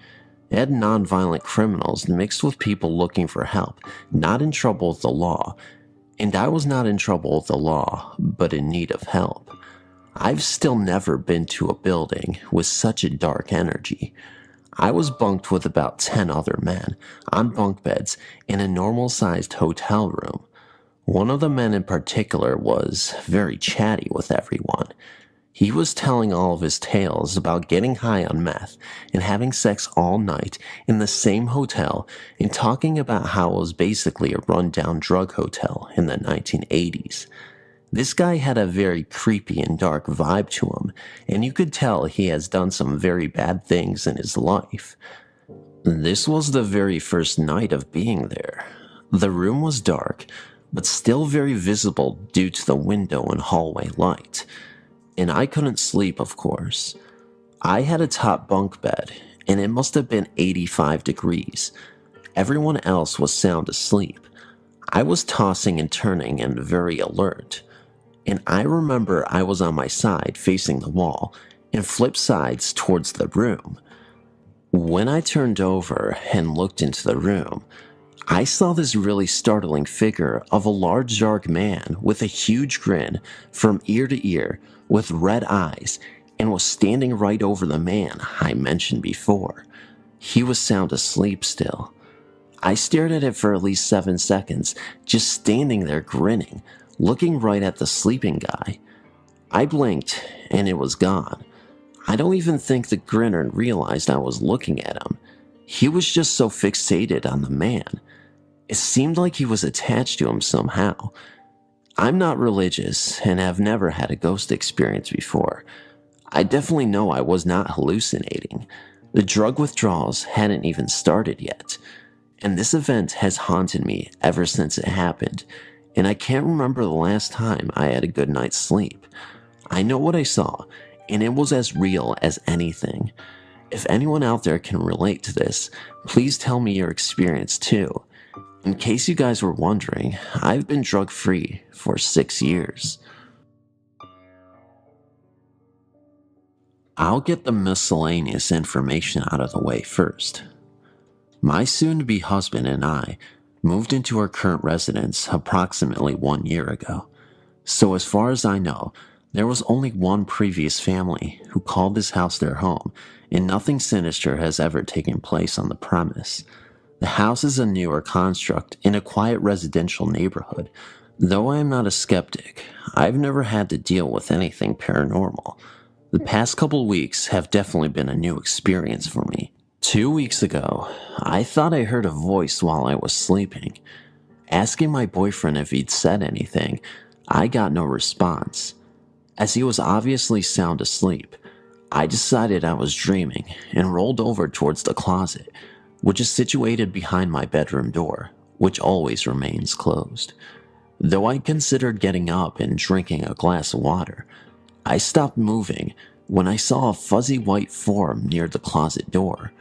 It had nonviolent criminals mixed with people looking for help, not in trouble with the law. And I was not in trouble with the law, but in need of help. I've still never been to a building with such a dark energy. I was bunked with about 10 other men on bunk beds in a normal-sized hotel room. One of the men in particular was very chatty with everyone. He was telling all of his tales about getting high on meth and having sex all night in the same hotel and talking about how it was basically a rundown drug hotel in the 1980s. This guy had a very creepy and dark vibe to him, and you could tell he has done some very bad things in his life. This was the very first night of being there. The room was dark, but still very visible due to the window and hallway light. And I couldn't sleep, of course. I had a top bunk bed, and it must have been 85 degrees. Everyone else was sound asleep. I was tossing and turning and very alert. And I remember I was on my side facing the wall and flipped sides towards the room. When I turned over and looked into the room, I saw this really startling figure of a large dark man with a huge grin from ear to ear with red eyes and was standing right over the man I mentioned before. He was sound asleep still. I stared at it for at least 7 seconds, just standing there grinning, looking right at the sleeping guy. I blinked and it was gone. I don't even think the grinner realized I was looking at him. He was just so fixated on the man. It seemed like he was attached to him somehow. I'm not religious and have never had a ghost experience before. I definitely know I was not hallucinating. The drug withdrawals hadn't even started yet. And this event has haunted me ever since it happened, and I can't remember the last time I had a good night's sleep. I know what I saw, and it was as real as anything. If anyone out there can relate to this, please tell me your experience too. In case you guys were wondering, I've been drug-free for 6 years. I'll get the miscellaneous information out of the way first. My soon-to-be husband and I moved into our current residence approximately 1 year ago. So as far as I know, there was only one previous family who called this house their home, and nothing sinister has ever taken place on the premise. The house is a newer construct in a quiet residential neighborhood. Though I am not a skeptic, I've never had to deal with anything paranormal. The past couple weeks have definitely been a new experience for me. 2 weeks ago, I thought I heard a voice while I was sleeping. Asking my boyfriend if he'd said anything, I got no response. As he was obviously sound asleep, I decided I was dreaming and rolled over towards the closet, which is situated behind my bedroom door, which always remains closed. Though I considered getting up and drinking a glass of water, I stopped moving when I saw a fuzzy white form near the closet door.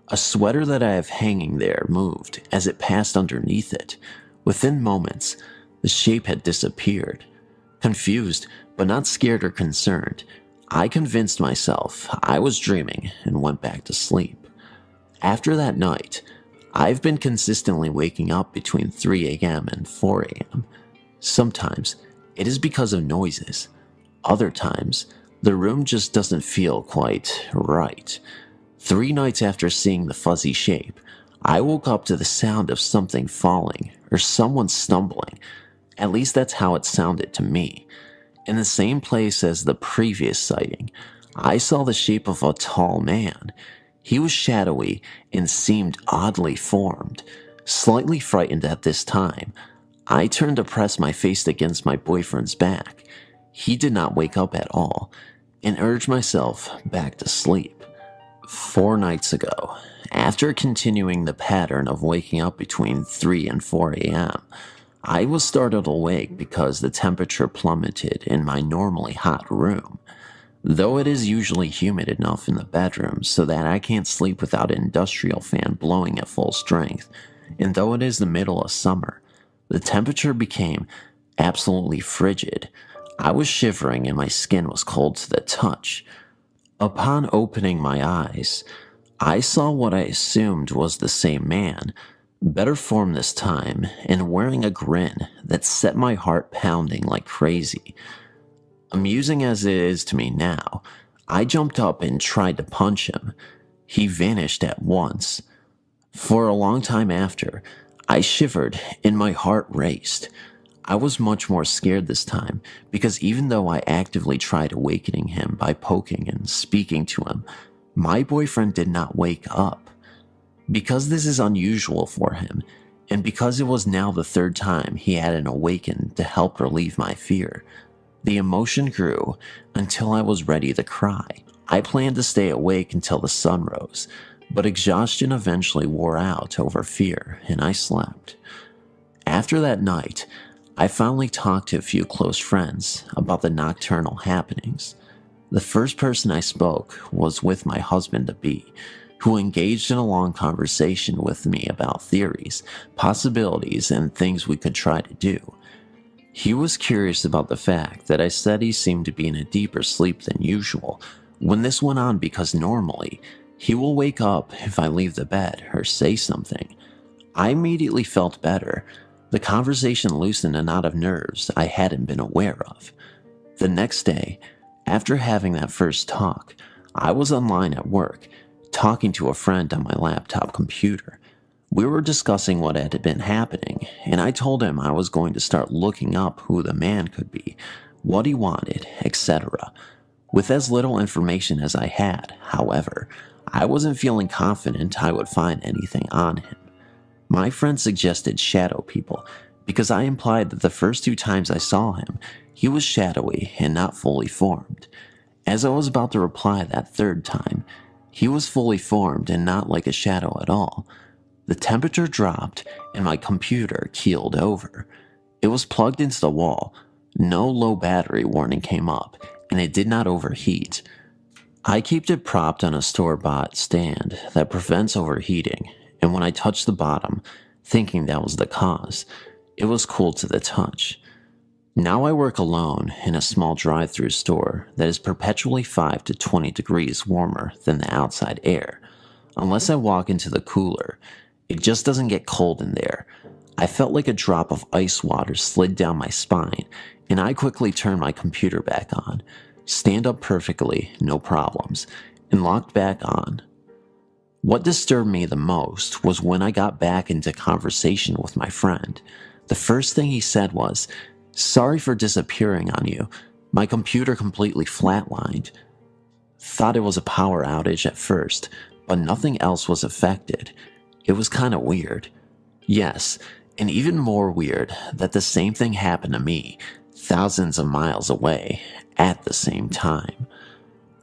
A sweater that I have hanging there moved as it passed underneath it. Within moments, the shape had disappeared. Confused, but not scared or concerned, I convinced myself I was dreaming and went back to sleep. After that night, I've been consistently waking up between 3 a.m. and 4 a.m. Sometimes it is because of noises. Other times, the room just doesn't feel quite right. 3 nights after seeing the fuzzy shape, I woke up to the sound of something falling or someone stumbling. At least that's how it sounded to me. In the same place as the previous sighting, I saw the shape of a tall man. He was shadowy and seemed oddly formed. Slightly frightened at this time, I turned to press my face against my boyfriend's back. He did not wake up at all, and urged myself back to sleep. 4 nights ago, after continuing the pattern of waking up between 3 and 4 a.m., I was startled awake because the temperature plummeted in my normally hot room. Though it is usually humid enough in the bedroom so that I can't sleep without an industrial fan blowing at full strength, and though it is the middle of summer, the temperature became absolutely frigid. I was shivering and my skin was cold to the touch. Upon opening my eyes, I saw what I assumed was the same man, better formed this time, and wearing a grin that set my heart pounding like crazy. Amusing as it is to me now, I jumped up and tried to punch him. He vanished at once. For a long time after, I shivered and my heart raced. I was much more scared this time because even though I actively tried awakening him by poking and speaking to him, my boyfriend did not wake up. Because this is unusual for him, and because it was now the 3rd time he hadn't awakened to help relieve my fear, the emotion grew until I was ready to cry. I planned to stay awake until the sun rose, but exhaustion eventually wore out over fear and I slept. After that night, I finally talked to a few close friends about the nocturnal happenings. The first person I spoke was with my husband-to-be, who engaged in a long conversation with me about theories, possibilities, and things we could try to do. He was curious about the fact that I said he seemed to be in a deeper sleep than usual when this went on because normally he will wake up if I leave the bed or say something. I immediately felt better. The conversation loosened a knot of nerves I hadn't been aware of. The next day, after having that first talk, I was online at work, talking to a friend on my laptop computer. We were discussing what had been happening, and I told him I was going to start looking up who the man could be, what he wanted, etc. With as little information as I had, however, I wasn't feeling confident I would find anything on him. My friend suggested shadow people, because I implied that the first 2 times I saw him, he was shadowy and not fully formed. As I was about to reply that 3rd time, he was fully formed and not like a shadow at all. The temperature dropped and my computer keeled over. It was plugged into the wall. No low battery warning came up, and it did not overheat. I kept it propped on a store-bought stand that prevents overheating, and when I touched the bottom, thinking that was the cause. It was cool to the touch. Now I work alone in a small drive-through store that is perpetually 5 to 20 degrees warmer than the outside air. Unless I walk into the cooler, it just doesn't get cold in there. I felt like a drop of ice water slid down my spine, and I quickly turned my computer back on, stand up perfectly, no problems, and locked back on. What disturbed me the most was when I got back into conversation with my friend. The first thing he said was, "Sorry for disappearing on you. My computer completely flatlined." Thought it was a power outage at first, but nothing else was affected. It was kind of weird. Yes, and even more weird that the same thing happened to me, thousands of miles away, at the same time.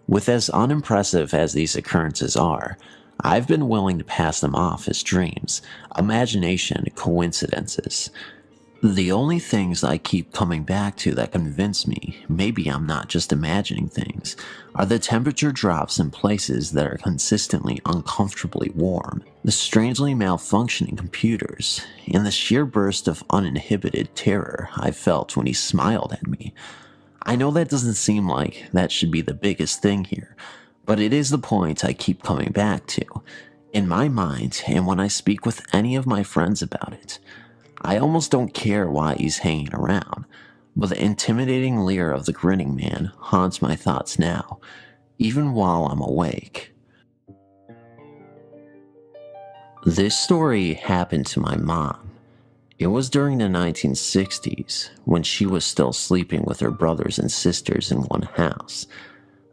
With as unimpressive as these occurrences are, I've been willing to pass them off as dreams, imagination, coincidences. The only things I keep coming back to that convince me maybe I'm not just imagining things are the temperature drops in places that are consistently uncomfortably warm, the strangely malfunctioning computers, and the sheer burst of uninhibited terror I felt when he smiled at me. I know that doesn't seem like that should be the biggest thing here, but it is the point I keep coming back to, in my mind and when I speak with any of my friends about it. I almost don't care why he's hanging around, but the intimidating leer of the grinning man haunts my thoughts now, even while I'm awake. This story happened to my mom. It was during the 1960s, when she was still sleeping with her brothers and sisters in one house.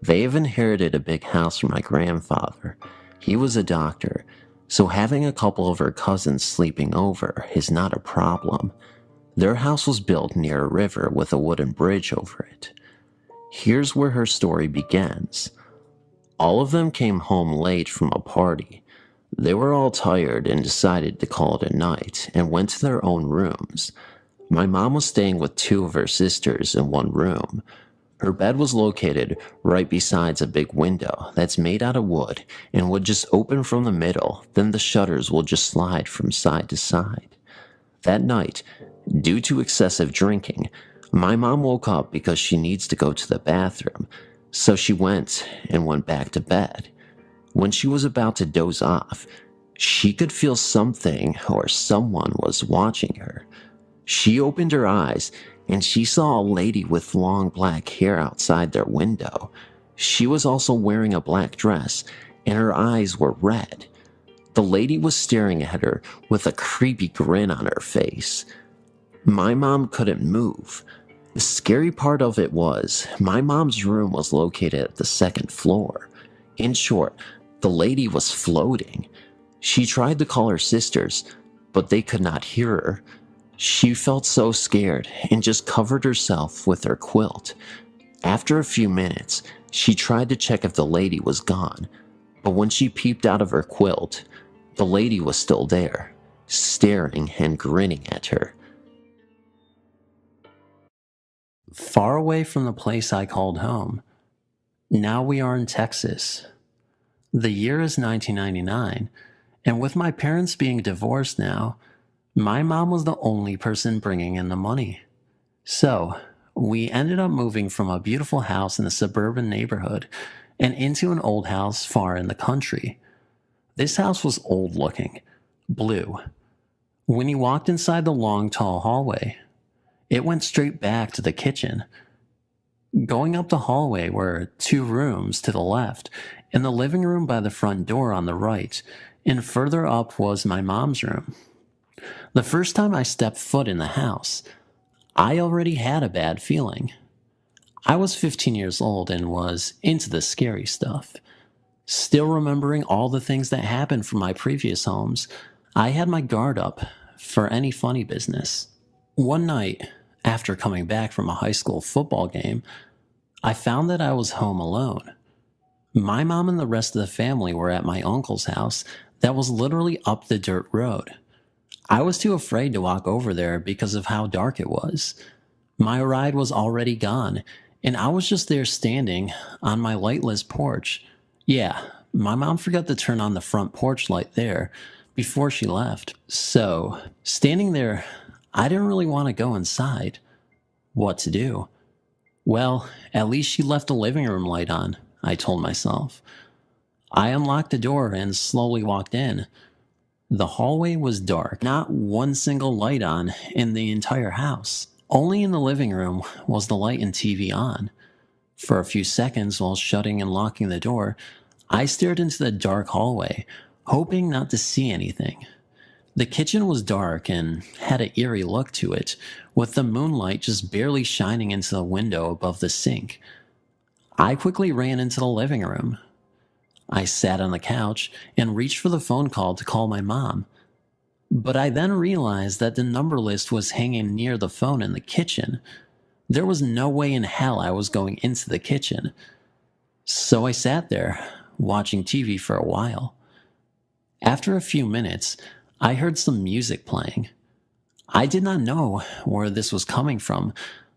They have inherited a big house from my grandfather. He was a doctor, so having a couple of her cousins sleeping over is not a problem. Their house was built near a river with a wooden bridge over it. Here's where her story begins. All of them came home late from a party. They were all tired and decided to call it a night and went to their own rooms. My mom was staying with two of her sisters in one room. Her bed was located right beside a big window that's made out of wood and would just open from the middle, then the shutters will just slide from side to side. That night, due to excessive drinking, my mom woke up because she needs to go to the bathroom, so she went back to bed. When she was about to doze off, she could feel something or someone was watching her. She opened her eyes and she saw a lady with long black hair outside their window. She was also wearing a black dress, and her eyes were red. The lady was staring at her with a creepy grin on her face. My mom couldn't move. The scary part of it was, my mom's room was located at the second floor. In short, the lady was floating. She tried to call her sisters, but they could not hear her. She felt so scared and just covered herself with her quilt. After a few minutes, she tried to check if the lady was gone, but when she peeped out of her quilt, the lady was still there, staring and grinning at her. Far away from the place I called home, now we are in Texas. The year is 1999, and with my parents being divorced now, my mom was the only person bringing in the money. So, we ended up moving from a beautiful house in a suburban neighborhood and into an old house far in the country. This house was old looking, blue. When you walked inside the long, tall hallway, it went straight back to the kitchen. Going up the hallway were two rooms to the left, and the living room by the front door on the right, and further up was my mom's room. The first time I stepped foot in the house, I already had a bad feeling. I was 15 years old and was into the scary stuff. Still remembering all the things that happened from my previous homes, I had my guard up for any funny business. One night, after coming back from a high school football game, I found that I was home alone. My mom and the rest of the family were at my uncle's house that was literally up the dirt road. I was too afraid to walk over there because of how dark it was. My ride was already gone, and I was just there standing on my lightless porch. Yeah, my mom forgot to turn on the front porch light there, before she left. So, standing there, I didn't really want to go inside. What to do? Well, at least she left the living room light on, I told myself. I unlocked the door and slowly walked in. The hallway was dark, not one single light on in the entire house. Only in the living room was the light and TV on. For a few seconds while shutting and locking the door, I stared into the dark hallway, hoping not to see anything. The kitchen was dark and had an eerie look to it, with the moonlight just barely shining into the window above the sink. I quickly ran into the living room. I sat on the couch and reached for the phone call to call my mom. But I then realized that the number list was hanging near the phone in the kitchen. There was no way in hell I was going into the kitchen. So I sat there, watching TV for a while. After a few minutes, I heard some music playing. I did not know where this was coming from,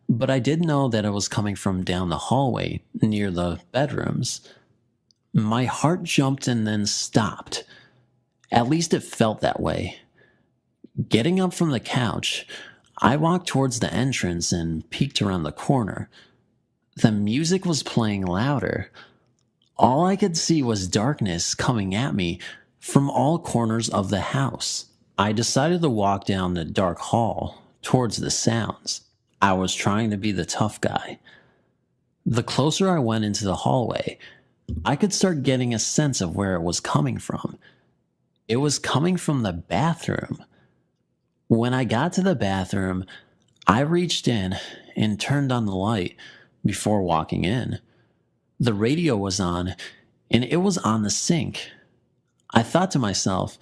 but I did know that it was coming from down the hallway near the bedrooms. My heart jumped and then stopped. At least it felt that way. Getting up from the couch, I walked towards the entrance and peeked around the corner. The music was playing louder. All I could see was darkness coming at me from all corners of the house. I decided to walk down the dark hall towards the sounds. I was trying to be the tough guy. The closer I went into the hallway, I could start getting a sense of where it was coming from. It was coming from the bathroom. When I got to the bathroom, I reached in and turned on the light before walking in. The radio was on, and it was on the sink. I thought to myself,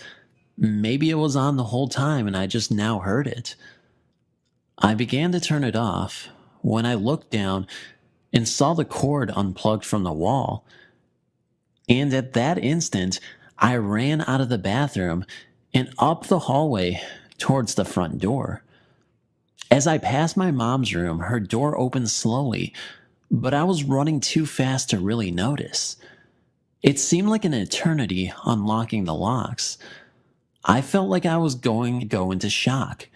maybe it was on the whole time and I just now heard it. I began to turn it off when I looked down and saw the cord unplugged from the wall. And at that instant, I ran out of the bathroom and up the hallway towards the front door. As I passed my mom's room, her door opened slowly, but I was running too fast to really notice. It seemed like an eternity unlocking the locks. I felt like I was going to go into shock.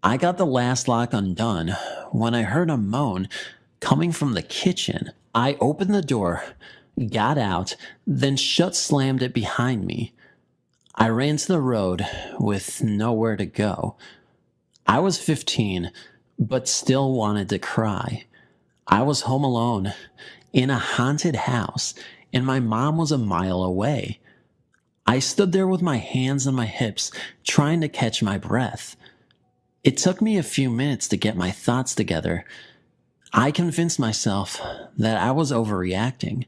I got the last lock undone when I heard a moan coming from the kitchen. I opened the door, got out, then slammed it behind me. I ran to the road with nowhere to go. I was 15, but still wanted to cry. I was home alone in a haunted house, and my mom was a mile away. I stood there with my hands on my hips, trying to catch my breath. It took me a few minutes to get my thoughts together. I convinced myself that I was overreacting.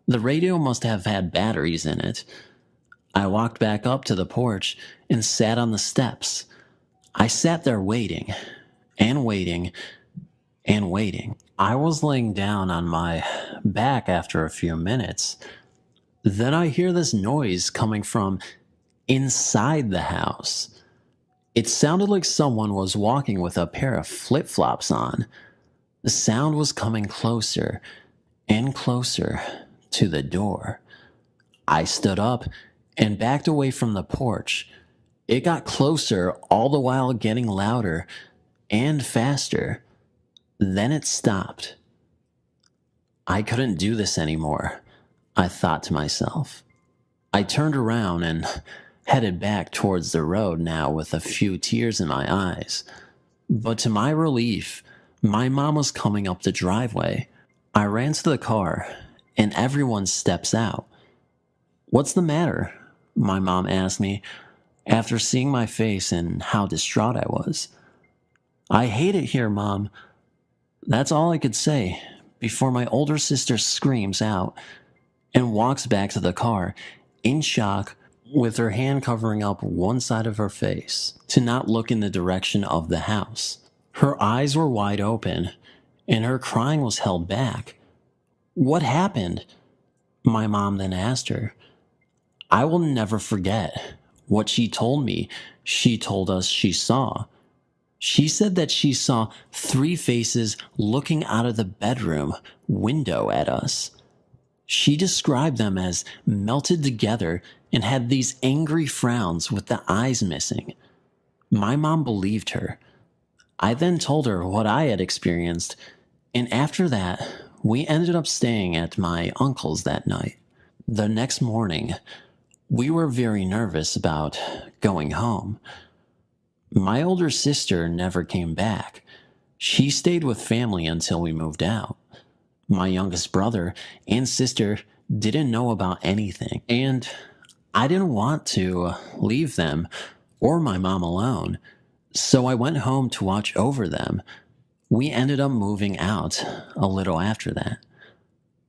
The radio must have had batteries in it. I walked back up to the porch and sat on the steps. I sat there waiting and waiting and waiting. I was laying down on my back after a few minutes. Then I hear this noise coming from inside the house. It sounded like someone was walking with a pair of flip-flops on. The sound was coming closer and closer to the door. I stood up and backed away from the porch. It got closer, all the while getting louder and faster. Then it stopped. I couldn't do this anymore, I thought to myself. I turned around and headed back towards the road now with a few tears in my eyes. But to my relief, my mom was coming up the driveway. I ran to the car and everyone steps out. "What's the matter?" my mom asked me after seeing my face and how distraught I was. "I hate it here, Mom." That's all I could say before my older sister screams out and walks back to the car in shock with her hand covering up one side of her face to not look in the direction of the house. Her eyes were wide open and her crying was held back. "What happened?" my mom then asked her. I will never forget what she told me. She told us she saw. She said that she saw 3 faces looking out of the bedroom window at us. She described them as melted together and had these angry frowns with the eyes missing. My mom believed her. I then told her what I had experienced, and after that, we ended up staying at my uncle's that night. The next morning, we were very nervous about going home. My older sister never came back. She stayed with family until we moved out. My youngest brother and sister didn't know about anything, and I didn't want to leave them or my mom alone, so I went home to watch over them. We ended up moving out a little after that.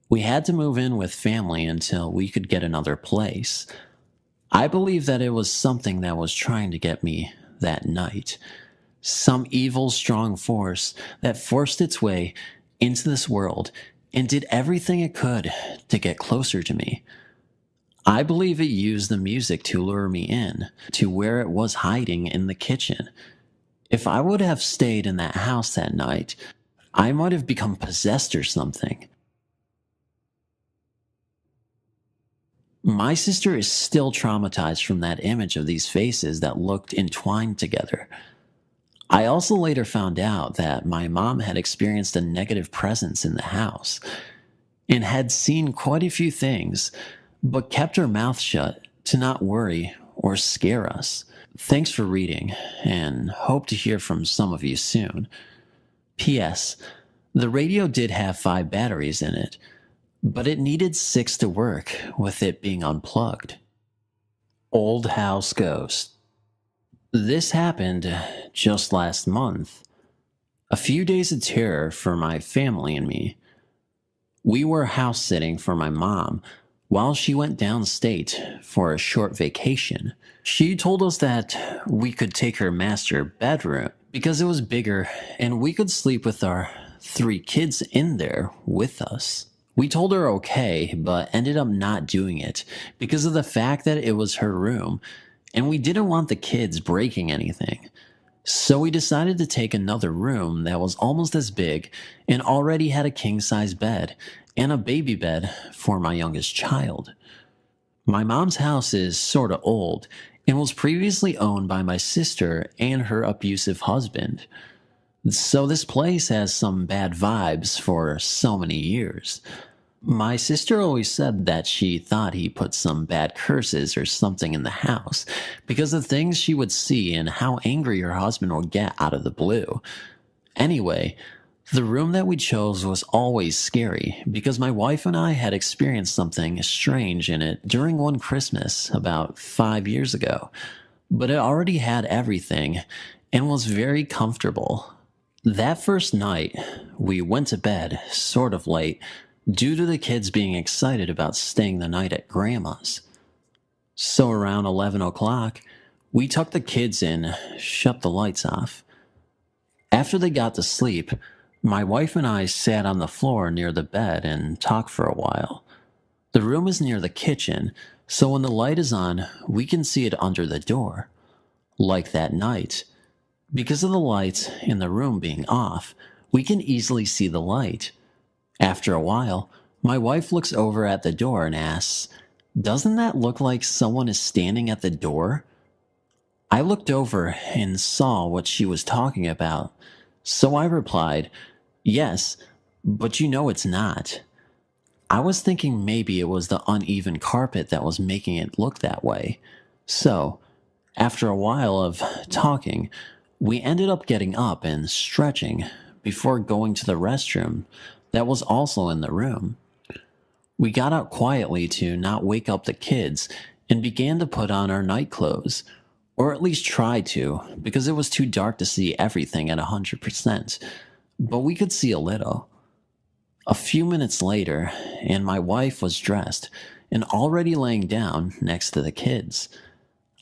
We had to move in with family until we could get another place. I believe that it was something that was trying to get me that night. Some evil, strong force that forced its way into this world and did everything it could to get closer to me. I believe it used the music to lure me in to where it was hiding in the kitchen. If I would have stayed in that house that night, I might have become possessed or something. My sister is still traumatized from that image of these faces that looked entwined together. I also later found out that my mom had experienced a negative presence in the house and had seen quite a few things, but kept her mouth shut to not worry or scare us. Thanks for reading, and hope to hear from some of you soon. P.S. The radio did have 5 batteries in it, but it needed 6 to work with it being unplugged. Old House Ghost. This happened just last month. A few days of terror for my family and me. We were house sitting for my mom while she went downstate for a short vacation. She told us that we could take her master bedroom because it was bigger and we could sleep with our 3 kids in there with us. We told her okay, but ended up not doing it because of the fact that it was her room and we didn't want the kids breaking anything. So we decided to take another room that was almost as big and already had a king-size bed and a baby bed for my youngest child. My mom's house is sorta old and was previously owned by my sister and her abusive husband. So this place has some bad vibes for so many years. My sister always said that she thought he put some bad curses or something in the house because of things she would see and how angry her husband would get out of the blue. Anyway, the room that we chose was always scary because my wife and I had experienced something strange in it during one Christmas about 5 years ago, but it already had everything and was very comfortable. That first night, we went to bed sort of late due to the kids being excited about staying the night at Grandma's. So around 11 o'clock, we tucked the kids in, shut the lights off. After they got to sleep, my wife and I sat on the floor near the bed and talked for a while. The room is near the kitchen, so when the light is on, we can see it under the door. Like that night, because of the lights in the room being off, we can easily see the light. After a while, my wife looks over at the door and asks, "Doesn't that look like someone is standing at the door?" I looked over and saw what she was talking about, so I replied, "Yes, but you know it's not." I was thinking maybe it was the uneven carpet that was making it look that way. So, after a while of talking, we ended up getting up and stretching before going to the restroom that was also in the room. We got out quietly to not wake up the kids and began to put on our night clothes, or at least tried to, because it was too dark to see everything at 100%, but we could see a little. A few minutes later, and my wife was dressed and already laying down next to the kids.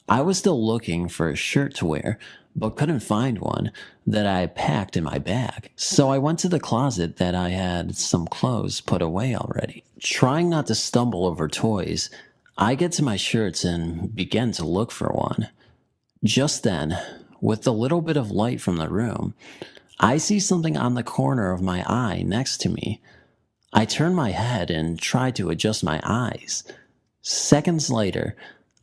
I was still looking for a shirt to wear, but couldn't find one that I packed in my bag. So I went to the closet that I had some clothes put away already. Trying not to stumble over toys, I get to my shirts and begin to look for one. Just then, with a little bit of light from the room, I see something on the corner of my eye next to me. I turn my head and try to adjust my eyes. Seconds later,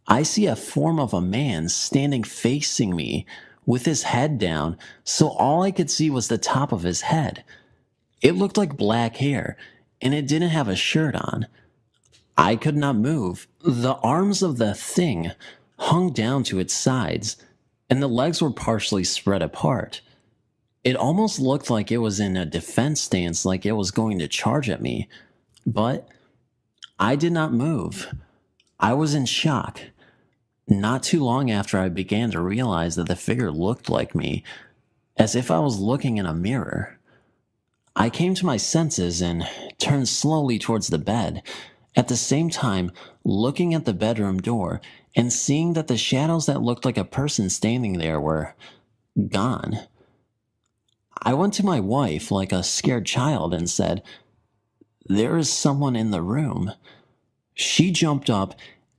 I see a form of a man standing facing me with his head down, so all I could see was the top of his head. It looked like black hair, and it didn't have a shirt on. I could not move. The arms of the thing hung down to its sides, and the legs were partially spread apart. It almost looked like it was in a defense stance, like it was going to charge at me. But I did not move. I was in shock. Not too long after, I began to realize that the figure looked like me, as if I was looking in a mirror. I came to my senses and turned slowly towards the bed, at the same time looking at the bedroom door and seeing that the shadows that looked like a person standing there were gone. I went to my wife like a scared child and said, "There is someone in the room." She jumped up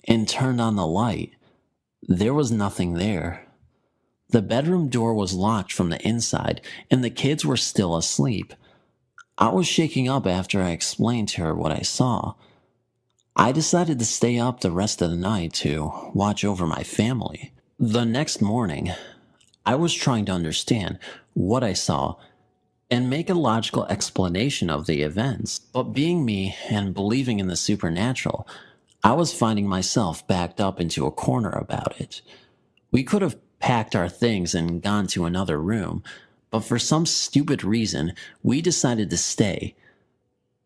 and turned on the light. There was nothing there. The bedroom door was locked from the inside, and the kids were still asleep. I was shaking up after I explained to her what I saw. I decided to stay up the rest of the night to watch over my family. The next morning, I was trying to understand what I saw and make a logical explanation of the events. But being me and believing in the supernatural, I was finding myself backed up into a corner about it. We could have packed our things and gone to another room, but for some stupid reason, we decided to stay.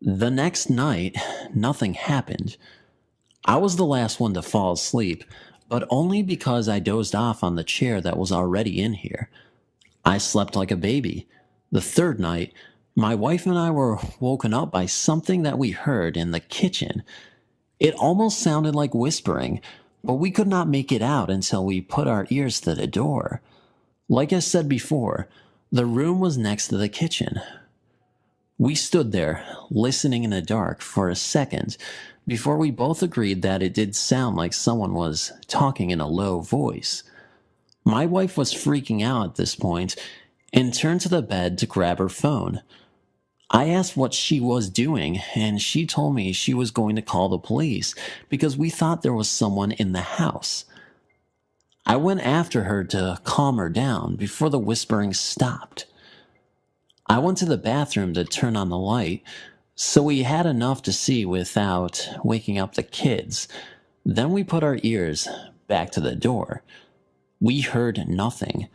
The next night, nothing happened. I was the last one to fall asleep, but only because I dozed off on the chair that was already in here. I slept like a baby. The third night, my wife and I were woken up by something that we heard in the kitchen. It almost sounded like whispering, but we could not make it out until we put our ears to the door. Like I said before, the room was next to the kitchen. We stood there, listening in the dark for a second, before we both agreed that it did sound like someone was talking in a low voice. My wife was freaking out at this point and turned to the bed to grab her phone. I asked what she was doing, and she told me she was going to call the police because we thought there was someone in the house. I went after her to calm her down before the whispering stopped. I went to the bathroom to turn on the light, so we had enough to see without waking up the kids. Then we put our ears back to the door. We heard nothing.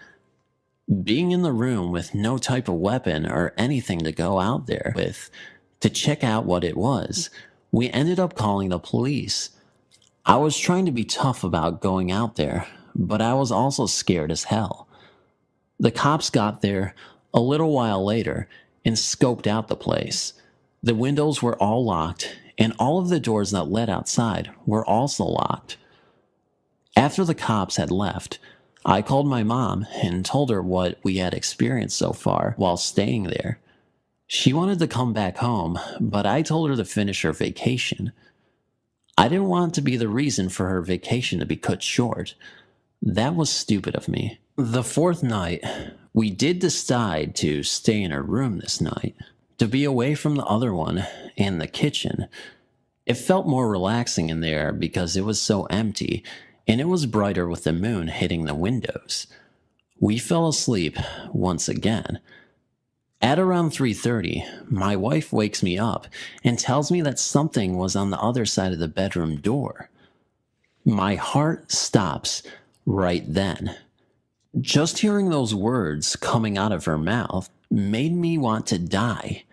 Being in the room with no type of weapon or anything to go out there with to check out what it was, we ended up calling the police. I was trying to be tough about going out there, but I was also scared as hell. The cops got there a little while later and scoped out the place. The windows were all locked, and all of the doors that led outside were also locked. After the cops had left, I called my mom and told her what we had experienced so far while staying there. She wanted to come back home, but I told her to finish her vacation. I didn't want to be the reason for her vacation to be cut short. That was stupid of me. The fourth night, we did decide to stay in her room this night, to be away from the other one and the kitchen. It felt more relaxing in there because it was so empty, and it was brighter with the moon hitting the windows. We fell asleep once again. At around 3:30, my wife wakes me up and tells me that something was on the other side of the bedroom door. My heart stops right then. Just hearing those words coming out of her mouth made me want to die.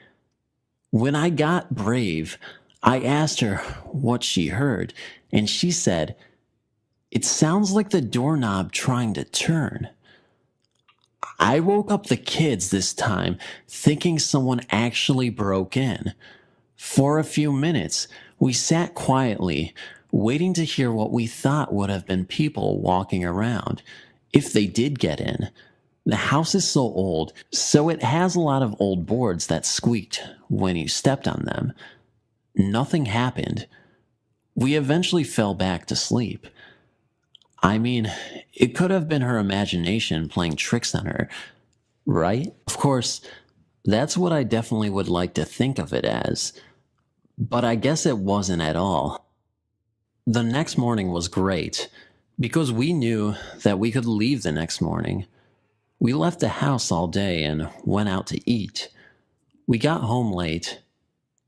When I got brave, I asked her what she heard, and she said, "It sounds like the doorknob trying to turn." I woke up the kids this time, thinking someone actually broke in. For a few minutes, we sat quietly, waiting to hear what we thought would have been people walking around, if they did get in. The house is so old, so it has a lot of old boards that squeaked when you stepped on them. Nothing happened. We eventually fell back to sleep. I mean, it could have been her imagination playing tricks on her, right? Of course, that's what I definitely would like to think of it as, but I guess it wasn't at all. The next morning was great. Because we knew that we could leave the next morning, we left the house all day and went out to eat. We got home late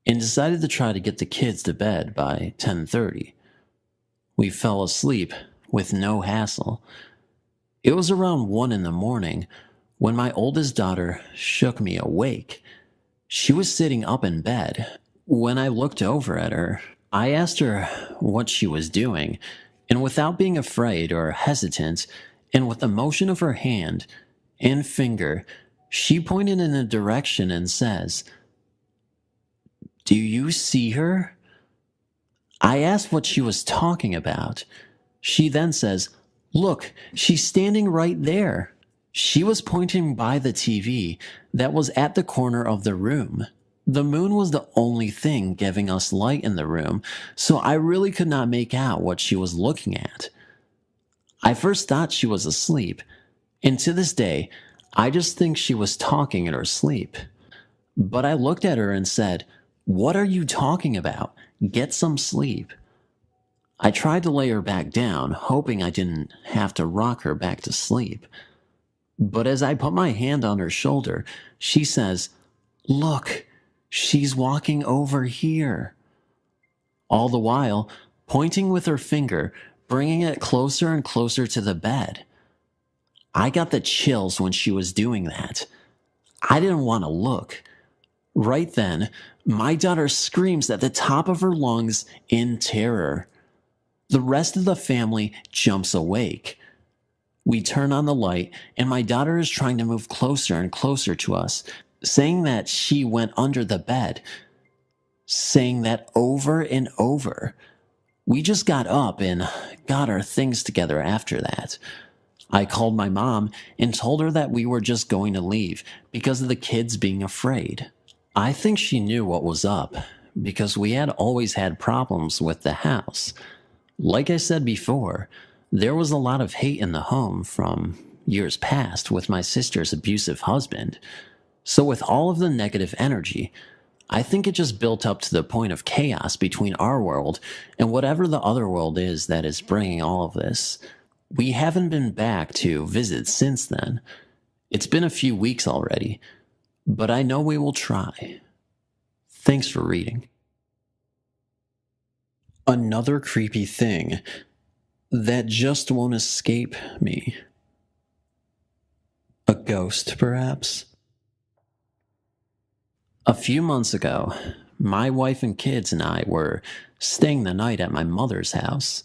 and decided to try to get the kids to bed by 10:30. We fell asleep with no hassle. It was around 1 in the morning when my oldest daughter shook me awake. She was sitting up in bed. When I looked over at her, I asked her what she was doing, and without being afraid or hesitant, and with a motion of her hand and finger, she pointed in a direction and says, "Do you see her?" I asked what she was talking about. She then says, "Look, she's standing right there." She was pointing by the TV that was at the corner of the room. The moon was the only thing giving us light in the room, so I really could not make out what she was looking at. I first thought she was asleep, and to this day, I just think she was talking in her sleep. But I looked at her and said, "What are you talking about? Get some sleep." I tried to lay her back down, hoping I didn't have to rock her back to sleep. But as I put my hand on her shoulder, she says, "Look, she's walking over here." All the while, pointing with her finger, bringing it closer and closer to the bed. I got the chills when she was doing that. I didn't want to look. Right then, my daughter screams at the top of her lungs in terror. The rest of the family jumps awake. We turn on the light, and my daughter is trying to move closer and closer to us, saying that she went under the bed, saying that over and over. We just got up and got our things together after that. I called my mom and told her that we were just going to leave because of the kids being afraid. I think she knew what was up because we had always had problems with the house. Like I said before, there was a lot of hate in the home from years past with my sister's abusive husband. So with all of the negative energy, I think it just built up to the point of chaos between our world and whatever the other world is that is bringing all of this. We haven't been back to visit since then. It's been a few weeks already, but I know we will try. Thanks for reading. Another creepy thing that just won't escape me. A ghost, perhaps? A few months ago, my wife and kids and I were staying the night at my mother's house,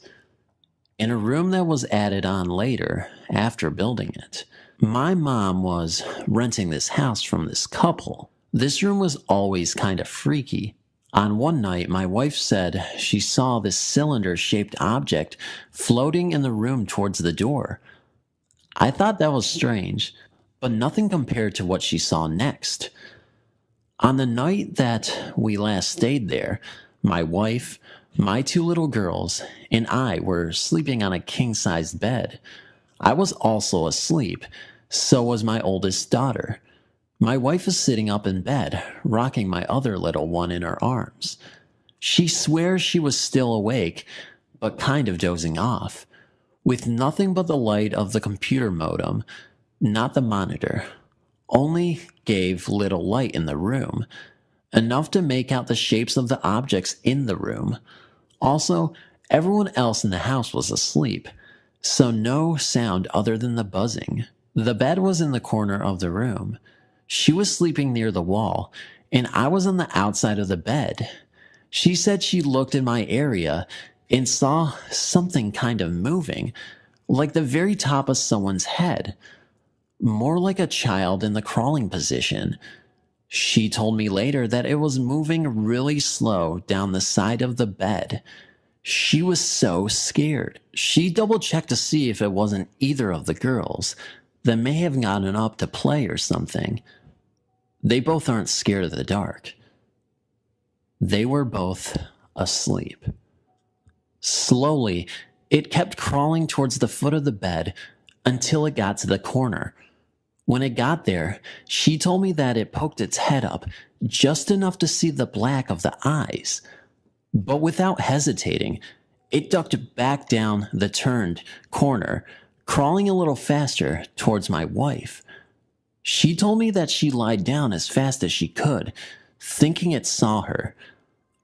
in a room that was added on later after building it. My mom was renting this house from this couple. This room was always kind of freaky. On one night, my wife said she saw this cylinder-shaped object floating in the room towards the door. I thought that was strange, but nothing compared to what she saw next. On the night that we last stayed there, my wife, my 2 little girls, and I were sleeping on a king-sized bed. I was also asleep, so was my oldest daughter. My wife is sitting up in bed, rocking my other little one in her arms. She swears she was still awake, but kind of dozing off, with nothing but the light of the computer modem, not the monitor. Only gave little light in the room, enough to make out the shapes of the objects in the room. Also, everyone else in the house was asleep, so no sound other than the buzzing. The bed was in the corner of the room. She was sleeping near the wall, and I was on the outside of the bed. She said she looked in my area and saw something kind of moving, like the very top of someone's head. More like a child in the crawling position. She told me later that it was moving really slow down the side of the bed. She was so scared. She double-checked to see if it wasn't either of the girls that may have gotten up to play or something. They both aren't scared of the dark. They were both asleep. Slowly, it kept crawling towards the foot of the bed until it got to the corner. When it got there, she told me that it poked its head up just enough to see the black of the eyes. But without hesitating, It ducked back down the turned corner, crawling a little faster towards my wife. She told me that she lied down as fast as she could, thinking it saw her.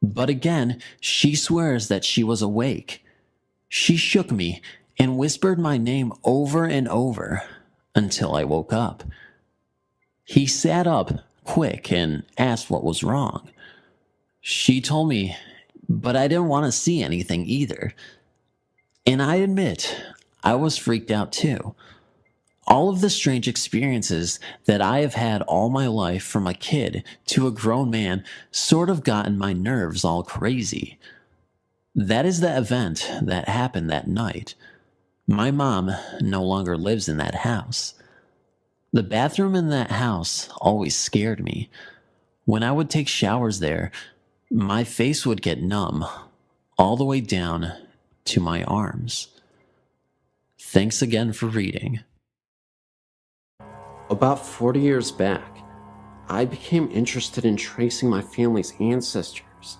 But again, she swears that she was awake. She shook me and whispered my name over and over until I woke up. He sat up quick and asked what was wrong. She told me, but I didn't want to see anything either. And I admit, I was freaked out too. All of the strange experiences that I have had all my life from a kid to a grown man sort of gotten my nerves all crazy. That is the event that happened that night. My mom no longer lives in that house. The bathroom in that house always scared me. When I would take showers there, my face would get numb all the way down to my arms. Thanks again for reading. About 40 years back, I became interested in tracing my family's ancestors.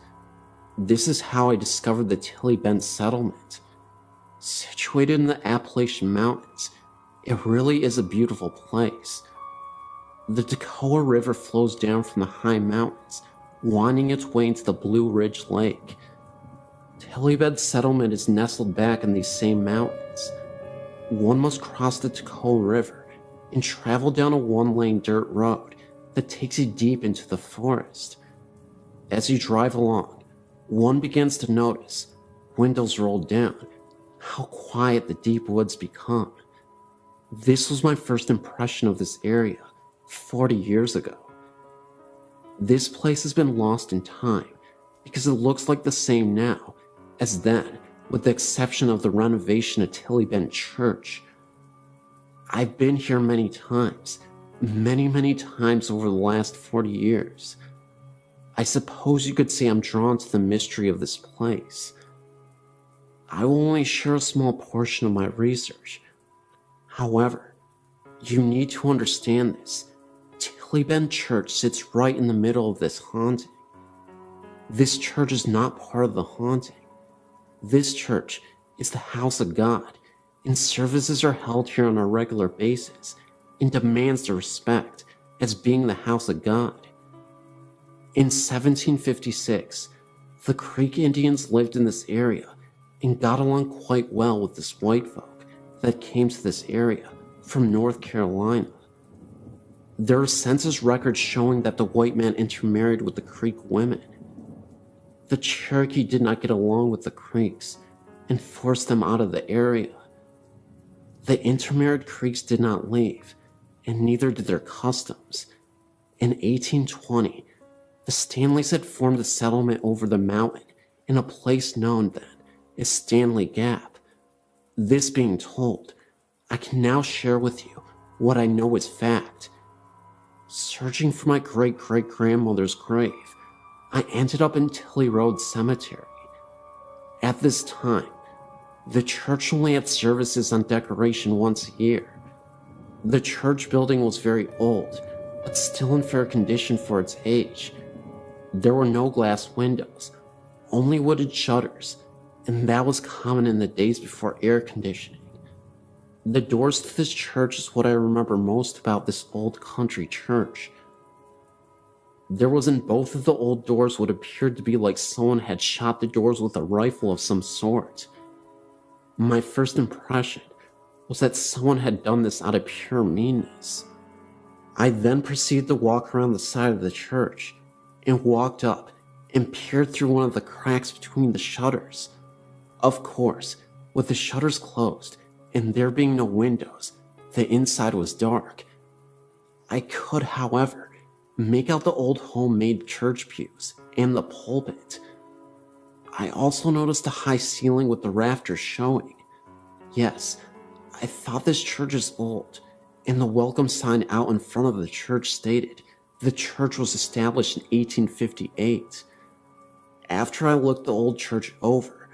This is how I discovered the Tilly Bend settlement. Situated in the Appalachian Mountains, it really is a beautiful place. The Toccoa River flows down from the high mountains, winding its way into the Blue Ridge Lake. Tilly Bend settlement is nestled back in these same mountains. One must cross the Toccoa River and travel down a one-lane dirt road that takes you deep into the forest. As you drive along, one begins to notice, windows rolled down, how quiet the deep woods become. This was my first impression of this area 40 years ago. This place has been lost in time because it looks like the same now as then, with the exception of the renovation of Tilly Bend Church. I've been here many times over the last 40 years. I suppose you could say I'm drawn to the mystery of this place. I will only share a small portion of my research. However, you need to understand this. Tilly Bend Church sits right in the middle of this haunting. This church is not part of the haunting. This church is the house of God, and services are held here on a regular basis and demands the respect as being the house of God. In 1756, the Creek Indians lived in this area and got along quite well with this white folk that came to this area from North Carolina. There are census records showing that the white man intermarried with the Creek women. The Cherokee did not get along with the Creeks and forced them out of the area. The intermarried Creeks did not leave, and neither did their customs. In 1820, the Stanleys had formed a settlement over the mountain in a place known then as Stanley Gap. This being told, I can now share with you what I know is fact. Searching for my great-great-grandmother's grave, I ended up in Tilly Road Cemetery. At this time, the church only had services on decoration once a year. The church building was very old, but still in fair condition for its age. There were no glass windows, only wooden shutters, and that was common in the days before air conditioning. The doors to this church is what I remember most about this old country church. There was in both of the old doors what appeared to be like someone had shot the doors with a rifle of some sort. My first impression was that someone had done this out of pure meanness. I then proceeded to walk around the side of the church and walked up and peered through one of the cracks between the shutters. Of course, with the shutters closed and there being no windows, the inside was dark. I could, however, make out the old homemade church pews and the pulpit. I also noticed a high ceiling with the rafters showing. Yes, I thought this church is old, and the welcome sign out in front of the church stated the church was established in 1858. After I looked the old church over,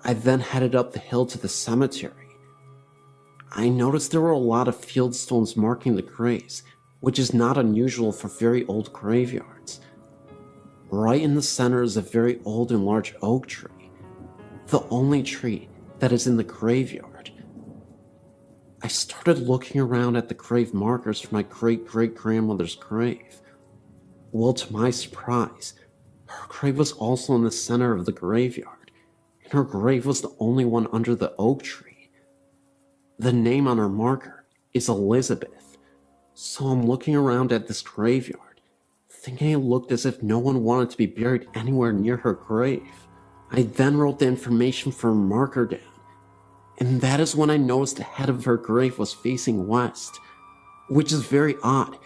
I then headed up the hill to the cemetery. I noticed there were a lot of field stones marking the graves, which is not unusual for very old graveyards. Right in the center is a very old and large oak tree. The only tree that is in the graveyard. I started looking around at the grave markers for my great-great-grandmother's grave. Well, to my surprise, her grave was also in the center of the graveyard, and her grave was the only one under the oak tree. The name on her marker is Elizabeth, so I'm looking around at this graveyard, thinking it looked as if no one wanted to be buried anywhere near her grave. I then wrote the information for her marker down, and that is when I noticed the head of her grave was facing west, which is very odd,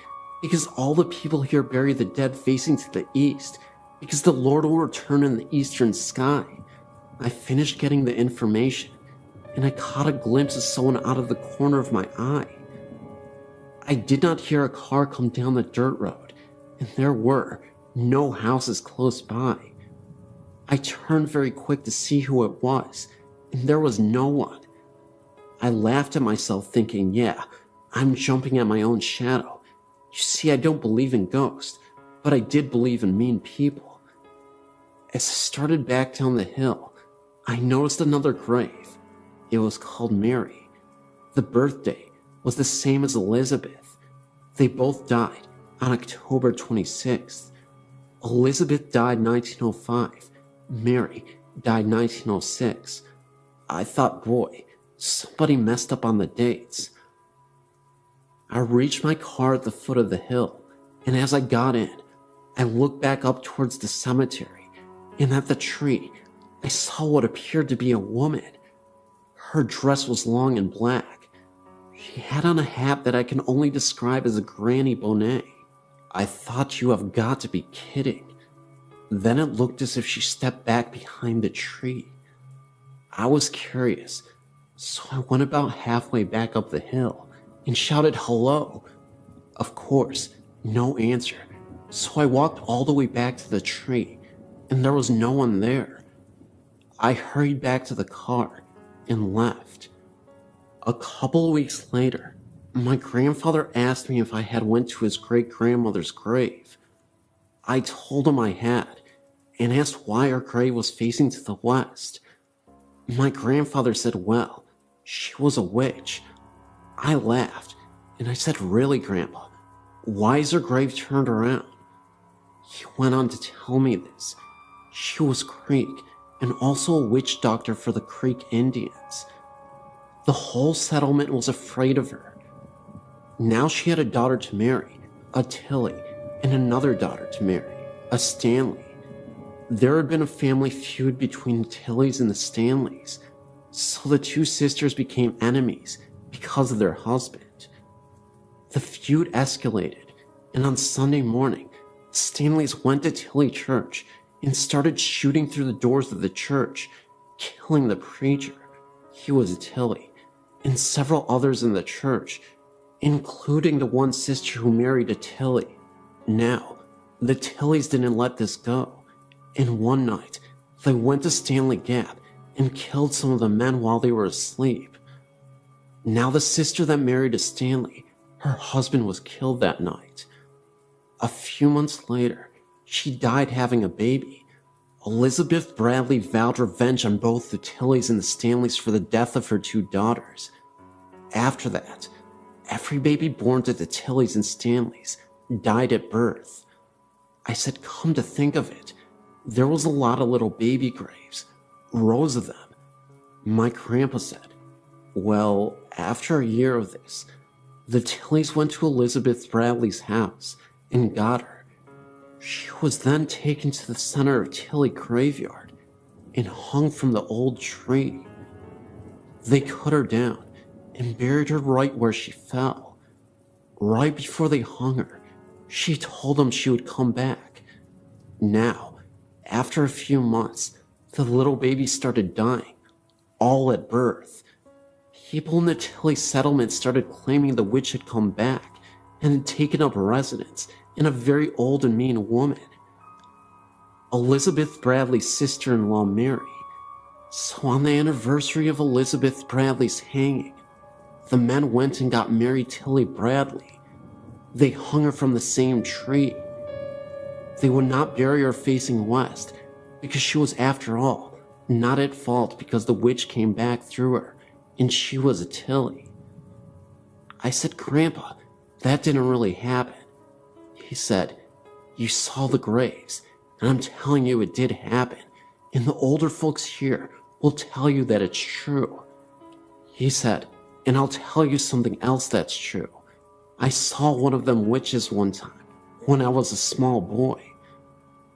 because all the people here bury the dead facing to the east, because the Lord will return in the eastern sky. I finished getting the information, and I caught a glimpse of someone out of the corner of my eye. I did not hear a car come down the dirt road, and there were no houses close by. I turned very quick to see who it was, and there was no one. I laughed at myself thinking, yeah, I'm jumping at my own shadow. You see, I don't believe in ghosts, but I did believe in mean people. As I started back down the hill, I noticed another grave. It was called Mary. The birthday was the same as Elizabeth. They both died on October 26th. Elizabeth died 1905. Mary died 1906. I thought, boy, somebody messed up on the dates. I reached my car at the foot of the hill, and as I got in, I looked back up towards the cemetery, and at the tree, I saw what appeared to be a woman. Her dress was long and black. She had on a hat that I can only describe as a granny bonnet. I thought, you have got to be kidding. Then it looked as if she stepped back behind the tree. I was curious, so I went about halfway back up the hill and shouted hello. Of course, no answer, so I walked all the way back to the tree, and there was no one there. I hurried back to the car and left. A couple of weeks later, my grandfather asked me if I had went to his great-grandmother's grave. I told him I had, and asked why her grave was facing to the west. My grandfather said, well, she was a witch. I laughed, and I said, really, Grandpa? Why is her grave turned around? He went on to tell me this. She was Creek, and also a witch doctor for the Creek Indians. The whole settlement was afraid of her. Now she had a daughter to marry, a Tilly, and another daughter to marry, a Stanley. There had been a family feud between the Tillys and the Stanleys, so the two sisters became enemies because of their husband. The feud escalated, and on Sunday morning, the Stanleys went to Tilly Church and started shooting through the doors of the church, killing the preacher, he was a Tilly, and several others in the church, including the one sister who married a Tilly. Now, the Tillys didn't let this go. And one night, they went to Stanley Gap and killed some of the men while they were asleep. Now the sister that married a Stanley, her husband was killed that night. A few months later, she died having a baby. Elizabeth Bradley vowed revenge on both the Tillys and the Stanleys for the death of her two daughters. After that, every baby born to the Tillys and Stanleys died at birth. I said, come to think of it, there was a lot of little baby graves, rows of them. My grandpa said, well, after a year of this, the Tillys went to Elizabeth Bradley's house and got her. She was then taken to the center of Tilly graveyard and hung from the old tree. They cut her down and buried her right where she fell. Right before they hung her, she told them she would come back. Now, after a few months, the little baby started dying, all at birth. People in the Tilly settlement started claiming the witch had come back and had taken up residence in a very old and mean woman, Elizabeth Bradley's sister-in-law Mary. So on the anniversary of Elizabeth Bradley's hanging, the men went and got Mary Tilly Bradley. They hung her from the same tree. They would not bury her facing west because she was, after all, not at fault because the witch came back through her, and she was a Tilly. I said, Grandpa, that didn't really happen. He said, you saw the graves, and I'm telling you it did happen, and the older folks here will tell you that it's true. He said, and I'll tell you something else that's true. I saw one of them witches one time, when I was a small boy.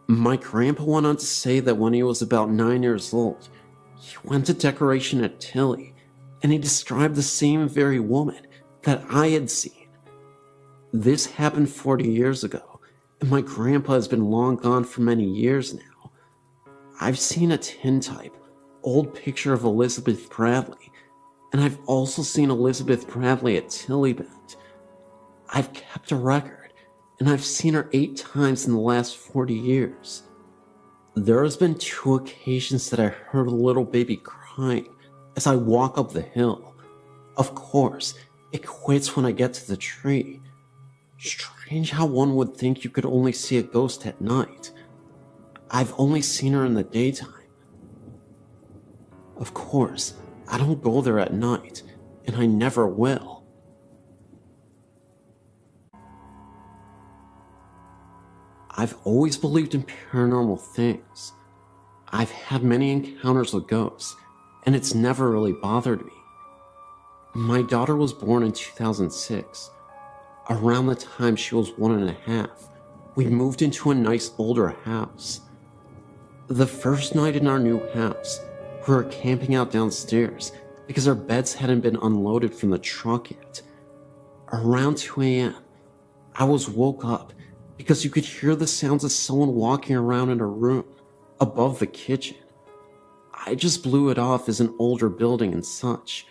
My grandpa went on to say that when he was about 9 years old, he went to decoration at Tilly, and he described the same very woman that I had seen. This happened 40 years ago, and my grandpa has been long gone for many years now. I've seen a tintype, old picture of Elizabeth Bradley, and I've also seen Elizabeth Bradley at Tilly Bend. I've kept a record, and I've seen her 8 times in the last 40 years. There has been 2 occasions that I heard a little baby crying as I walk up the hill. Of course, it quits when I get to the tree. Strange how one would think you could only see a ghost at night. I've only seen her in the daytime. Of course, I don't go there at night, and I never will. I've always believed in paranormal things. I've had many encounters with ghosts, and it's never really bothered me. My daughter was born in 2006. Around the time she was 1.5, we moved into a nice older house. The first night in our new house, we were camping out downstairs because our beds hadn't been unloaded from the truck yet. Around 2 a.m., I was woke up because you could hear the sounds of someone walking around in a room above the kitchen. I just blew it off as an older building and such.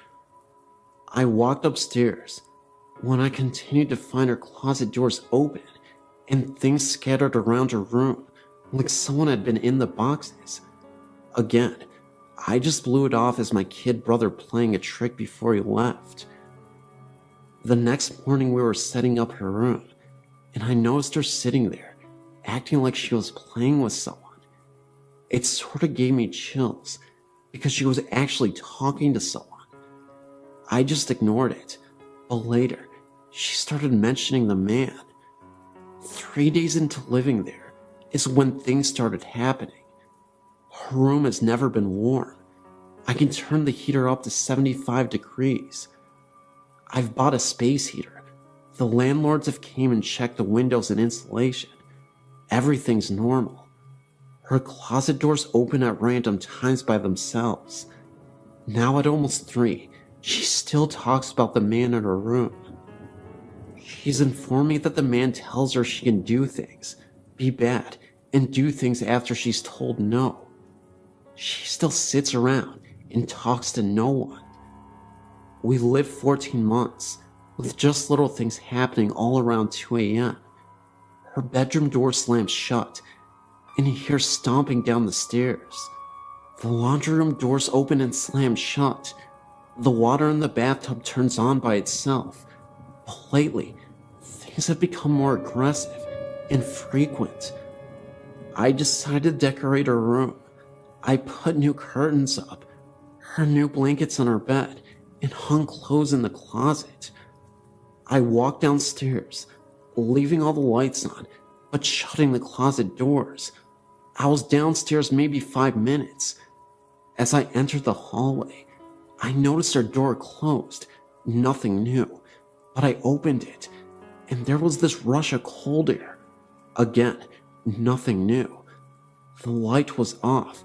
I walked upstairs when I continued to find her closet doors open and things scattered around her room like someone had been in the boxes. Again, I just blew it off as my kid brother playing a trick before he left. The next morning we were setting up her room, and I noticed her sitting there, acting like she was playing with someone. It sort of gave me chills, because she was actually talking to someone. I just ignored it, but later, she started mentioning the man. 3 days into living there is when things started happening. Her room has never been warm. I can turn the heater up to 75 degrees. I've bought a space heater. The landlords have came and checked the windows and insulation. Everything's normal. Her closet doors open at random times by themselves. Now at almost 3, she still talks about the man in her room. She's informed me that the man tells her she can do things, be bad, and do things after she's told no. She still sits around and talks to no one. We lived 14 months, with just little things happening all around 2 a.m. Her bedroom door slams shut, and you hear stomping down the stairs. The laundry room doors open and slam shut. The water in the bathtub turns on by itself. But lately, things have become more aggressive and frequent. I decided to decorate her room. I put new curtains up, her new blankets on her bed, and hung clothes in the closet. I walked downstairs, leaving all the lights on, but shutting the closet doors. I was downstairs maybe 5 minutes. As I entered the hallway, I noticed her door closed. Nothing new, but I opened it, and there was this rush of cold air. Again, nothing new. The light was off,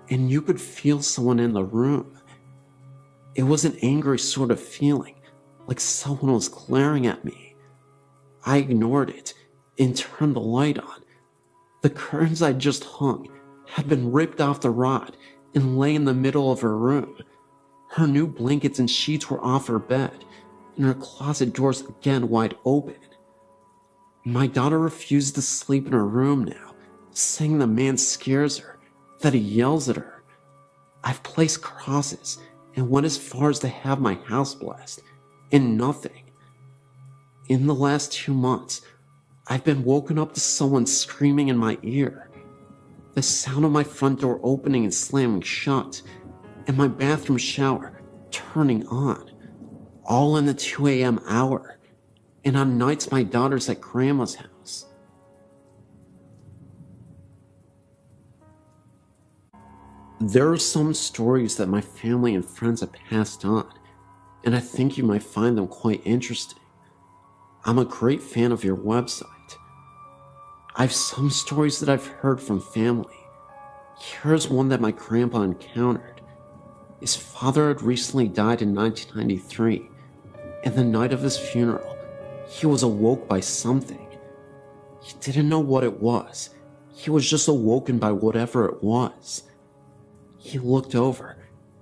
and you could feel someone in the room. It was an angry sort of feeling, like someone was glaring at me. I ignored it and turned the light on. The curtains I'd just hung had been ripped off the rod and lay in the middle of her room. Her new blankets and sheets were off her bed, and her closet doors again wide open. My daughter refuses to sleep in her room now, saying the man scares her, that he yells at her. I've placed crosses and went as far as to have my house blessed, and nothing. In the last 2 months, I've been woken up to someone screaming in my ear. the sound of my front door opening and slamming shut, and my bathroom shower turning on, all in the 2 a.m. hour, and on nights my daughter's at grandma's house. There are some stories that my family and friends have passed on, and I think you might find them quite interesting. I'm a great fan of your website. I've some stories that I've heard from family. Here's one that my grandpa encountered. His father had recently died in 1993, and the night of his funeral, he was awoke by something. He didn't know what it was. He was just awoken by whatever it was. He looked over,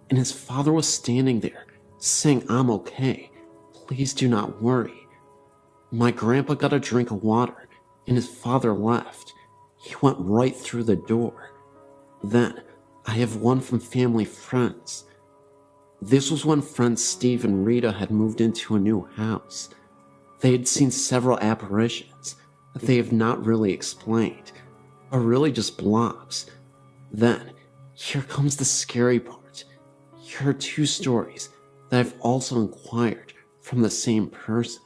and his father was standing there, saying, "I'm okay. Please do not worry." My grandpa got a drink of water, and his father left. He went right through the door. Then, I have one from family friends. This was when friends Steve and Rita had moved into a new house. They had seen several apparitions that they have not really explained, or really just blobs. Then, here comes the scary part. Here are two stories that I've also inquired from the same person.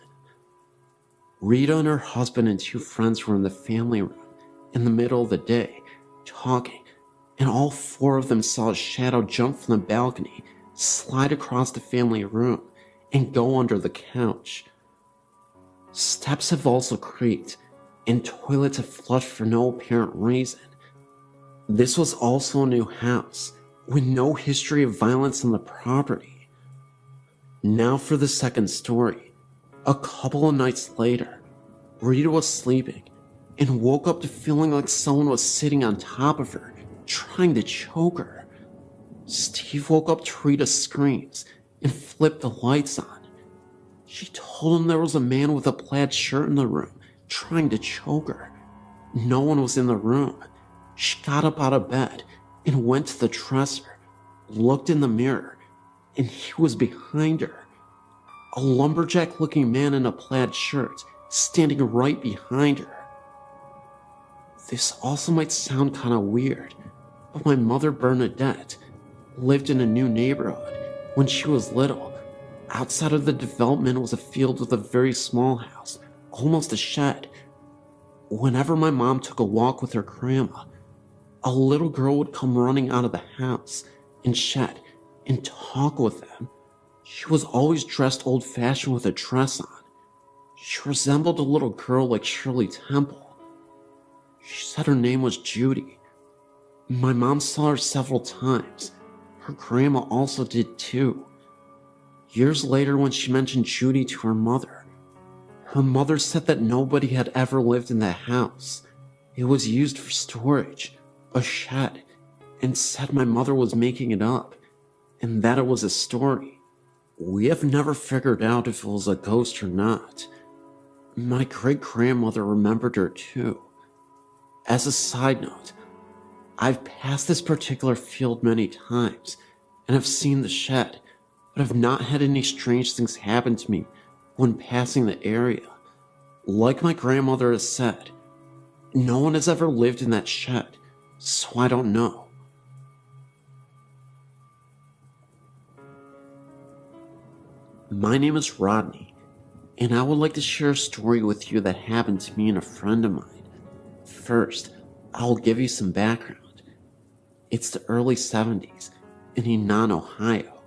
Rita and her husband and two friends were in the family room in the middle of the day, talking, and all four of them saw a shadow jump from the balcony, slide across the family room, and go under the couch. Steps have also creaked, and toilets have flushed for no apparent reason. This was also a new house, with no history of violence on the property. Now for the second story. A couple of nights later, Rita was sleeping and woke up to feeling like someone was sitting on top of her, trying to choke her. Steve woke up to Rita's screams and flipped the lights on. She told him there was a man with a plaid shirt in the room, trying to choke her. No one was in the room. She got up out of bed and went to the dresser, looked in the mirror, and he was behind her. A lumberjack-looking man in a plaid shirt standing right behind her. This also might sound kind of weird, but my mother Bernadette lived in a new neighborhood when she was little. Outside of the development was a field with a very small house, almost a shed. Whenever my mom took a walk with her grandma, a little girl would come running out of the house and shed and talk with them. She was always dressed old-fashioned with a dress on. She resembled a little girl like Shirley Temple. She said her name was Judy. My mom saw her several times. Her grandma also did too. Years later, when she mentioned Judy to her mother said that nobody had ever lived in that house. It was used for storage, a shed, and said my mother was making it up, and that it was a story. We have never figured out if it was a ghost or not. My great-grandmother remembered her too. As a side note, I've passed this particular field many times, and have seen the shed, but have not had any strange things happen to me when passing the area. Like my grandmother has said, no one has ever lived in that shed, so I don't know. My name is Rodney, and I would like to share a story with you that happened to me and a friend of mine. First, I'll give you some background. It's the early 70s in Enon, Ohio.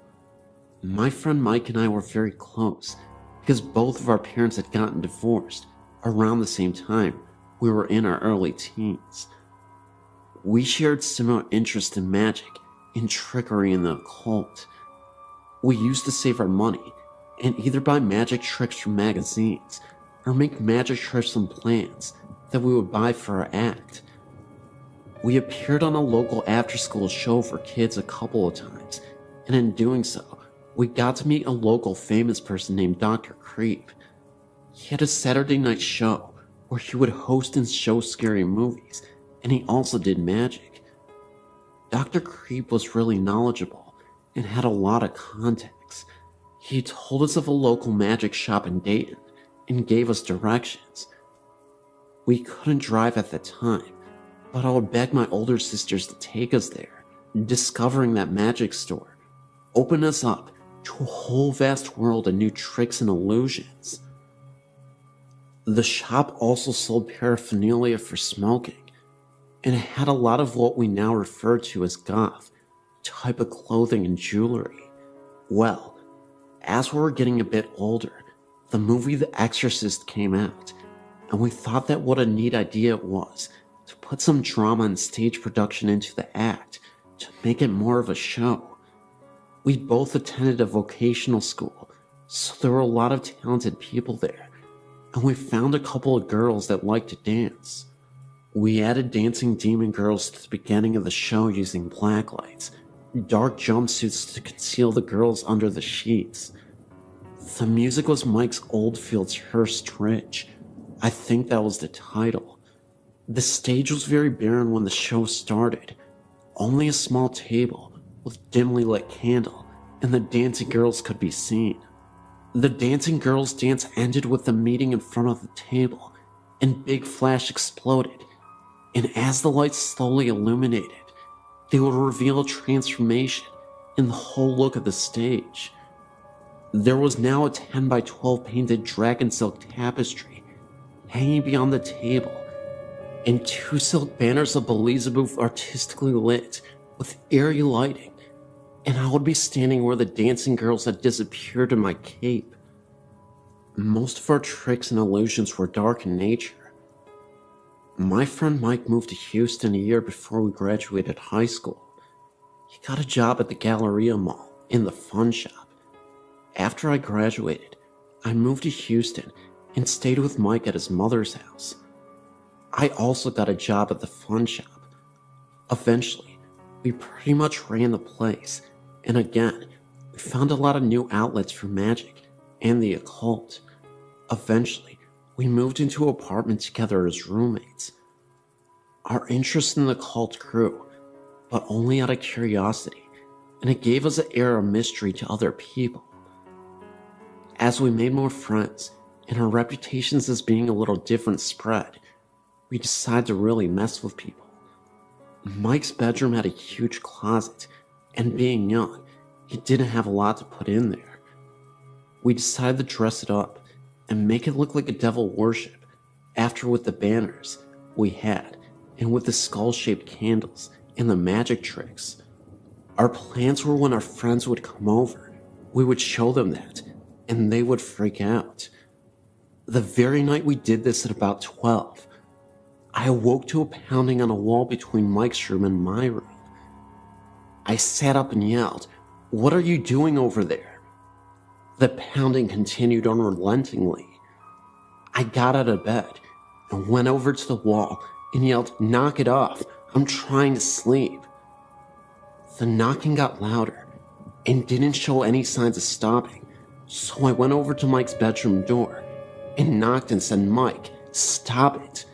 My friend Mike and I were very close because both of our parents had gotten divorced around the same time we were in our early teens. We shared similar interests in magic and trickery in the occult. We used to save our money and either buy magic tricks from magazines or make magic tricks from plans that we would buy for our act. We appeared on a local after-school show for kids a couple of times, and in doing so, we got to meet a local famous person named Dr. Creep. He had a Saturday night show where he would host and show scary movies, and he also did magic. Dr. Creep was really knowledgeable and had a lot of contacts. He told us of a local magic shop in Dayton and gave us directions. We couldn't drive at the time, but I would beg my older sisters to take us there, discovering that magic store opened us up to a whole vast world of new tricks and illusions. The shop also sold paraphernalia for smoking, and it had a lot of what we now refer to as goth type of clothing and jewelry. Well, as we were getting a bit older, the movie The Exorcist came out, and we thought that what a neat idea it was to put some drama and stage production into the act to make it more of a show. We both attended a vocational school, so there were a lot of talented people there, and we found a couple of girls that liked to dance. We added dancing demon girls to the beginning of the show using blacklights, dark jumpsuits to conceal the girls under the sheets. The music was Mike's Oldfield's Hearst Ridge. I think that was the title. The stage was very barren when the show started. Only a small table with dimly lit candle, and the dancing girls could be seen. The dancing girls' dance ended with them meeting in front of the table, and big flash exploded, and as the lights slowly illuminated, they would reveal a transformation in the whole look of the stage. There was now a 10 by 12 painted dragon silk tapestry hanging beyond the table, and 2 silk banners of Beelzebub artistically lit with airy lighting, and I would be standing where the dancing girls had disappeared in my cape. Most of our tricks and illusions were dark in nature. My friend Mike moved to Houston a year before we graduated high school. He got a job at the Galleria Mall in the fun shop. After I graduated, I moved to Houston and stayed with Mike at his mother's house. I also got a job at the fun shop. Eventually, we pretty much ran the place, and again, we found a lot of new outlets for magic and the occult. Eventually, we moved into an apartment together as roommates. Our interest in the occult grew, but only out of curiosity, and it gave us an air of mystery to other people. As we made more friends, and our reputations as being a little different spread, we decided to really mess with people. Mike's bedroom had a huge closet, and being young, he didn't have a lot to put in there. We decided to dress it up and make it look like a devil worship, after with the banners we had, and with the skull-shaped candles and the magic tricks. Our plans were when our friends would come over, we would show them that, and they would freak out. The very night we did this at about 12, I awoke to a pounding on a wall between Mike's room and my room. I sat up and yelled, "What are you doing over there?" The pounding continued unrelentingly. I got out of bed and went over to the wall and yelled, "Knock it off, I'm trying to sleep." The knocking got louder and didn't show any signs of stopping, so I went over to Mike's bedroom door and knocked and said, "Mike, stop it."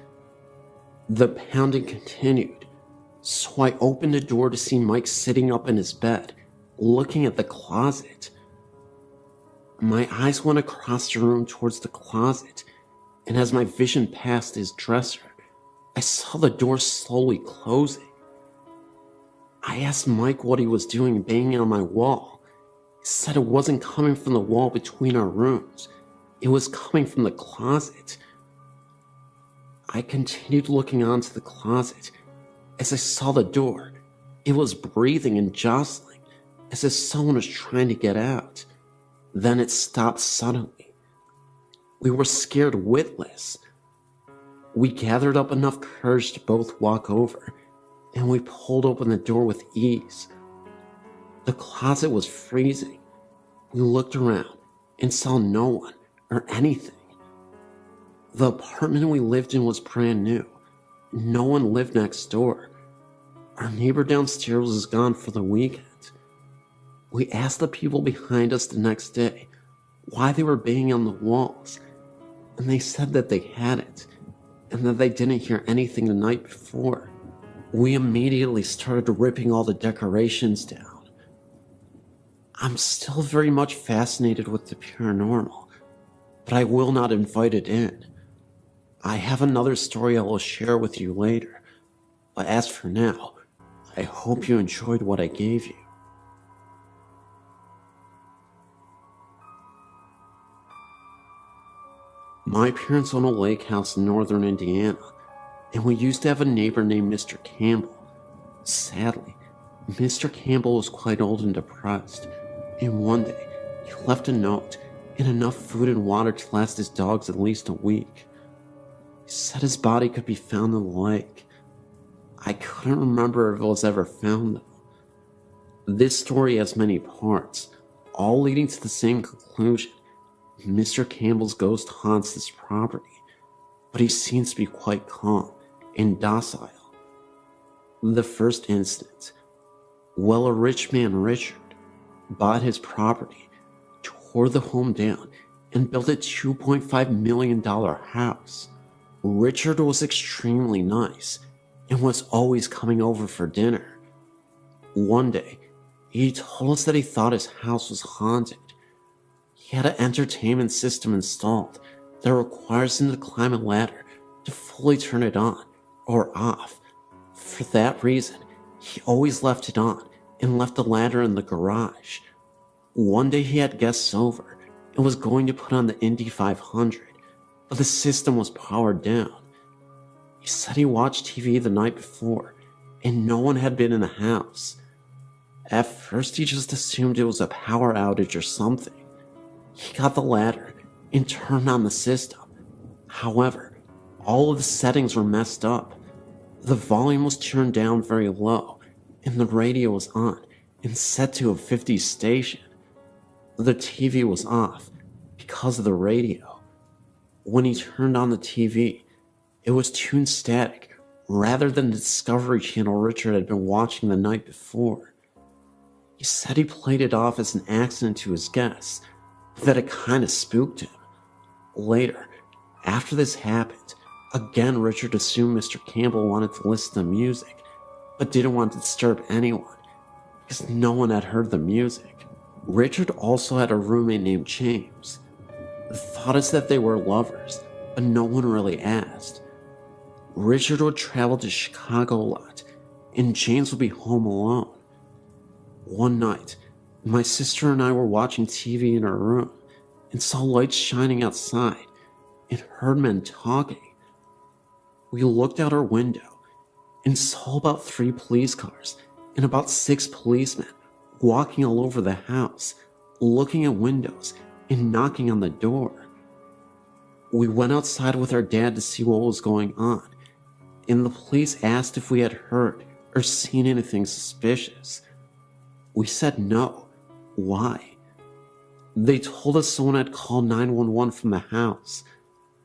The pounding continued, so I opened the door to see Mike sitting up in his bed, looking at the closet. My eyes went across the room towards the closet, and as my vision passed his dresser, I saw the door slowly closing. I asked Mike what he was doing banging on my wall. He said it wasn't coming from the wall between our rooms. It was coming from the closet. I continued looking onto the closet. As I saw the door, it was breathing and jostling, as if someone was trying to get out. Then it stopped suddenly. We were scared witless. We gathered up enough courage to both walk over, and we pulled open the door with ease. The closet was freezing. We looked around and saw no one or anything. The apartment we lived in was brand new. No one lived next door. Our neighbor downstairs was gone for the weekend. We asked the people behind us the next day why they were banging on the walls, and they said that they hadn't, and that they didn't hear anything the night before. We immediately started ripping all the decorations down. I'm still very much fascinated with the paranormal, but I will not invite it in. I have another story I will share with you later, But as for now, I hope you enjoyed what I gave you. My parents own a lake house in northern Indiana, and we used to have a neighbor named Mr. Campbell. Sadly, Mr. Campbell was quite old and depressed, and one day he left a note and enough food and water to last his dogs at least a week. He said his body could be found in the lake. I couldn't remember if it was ever found though. This story has many parts, all leading to the same conclusion. Mr. Campbell's ghost haunts this property, but he seems to be quite calm and docile. The first incident. Well, a rich man, Richard, bought his property, tore the home down, and built a $2.5 million house. Richard was extremely nice and was always coming over for dinner. One day, he told us that he thought his house was haunted. He had an entertainment system installed that requires him to climb a ladder to fully turn it on or off. For that reason, he always left it on and left the ladder in the garage. One day he had guests over and was going to put on the Indy 500, but the system was powered down. He said he watched TV the night before and no one had been in the house. At first he just assumed it was a power outage or something. He got the ladder and turned on the system. However, all of the settings were messed up. The volume was turned down very low, and the radio was on and set to a 50s station. The TV was off because of the radio. When he turned on the TV, it was tuned static rather than the Discovery Channel Richard had been watching the night before. He said he played it off as an accident to his guests, but that it kind of spooked him. Later, after this happened, again Richard assumed Mr. Campbell wanted to listen to music, but didn't want to disturb anyone, because no one had heard the music. Richard also had a roommate named James. The thought is that they were lovers, but no one really asked. Richard would travel to Chicago a lot, and James would be home alone. One night, my sister and I were watching TV in our room and saw lights shining outside and heard men talking. We looked out our window and saw about 3 police cars and about 6 policemen walking all over the house, looking at windows and knocking on the door. We went outside with our dad to see what was going on, and the police asked if we had heard or seen anything suspicious. We said no. Why? They told us someone had called 911 from the house,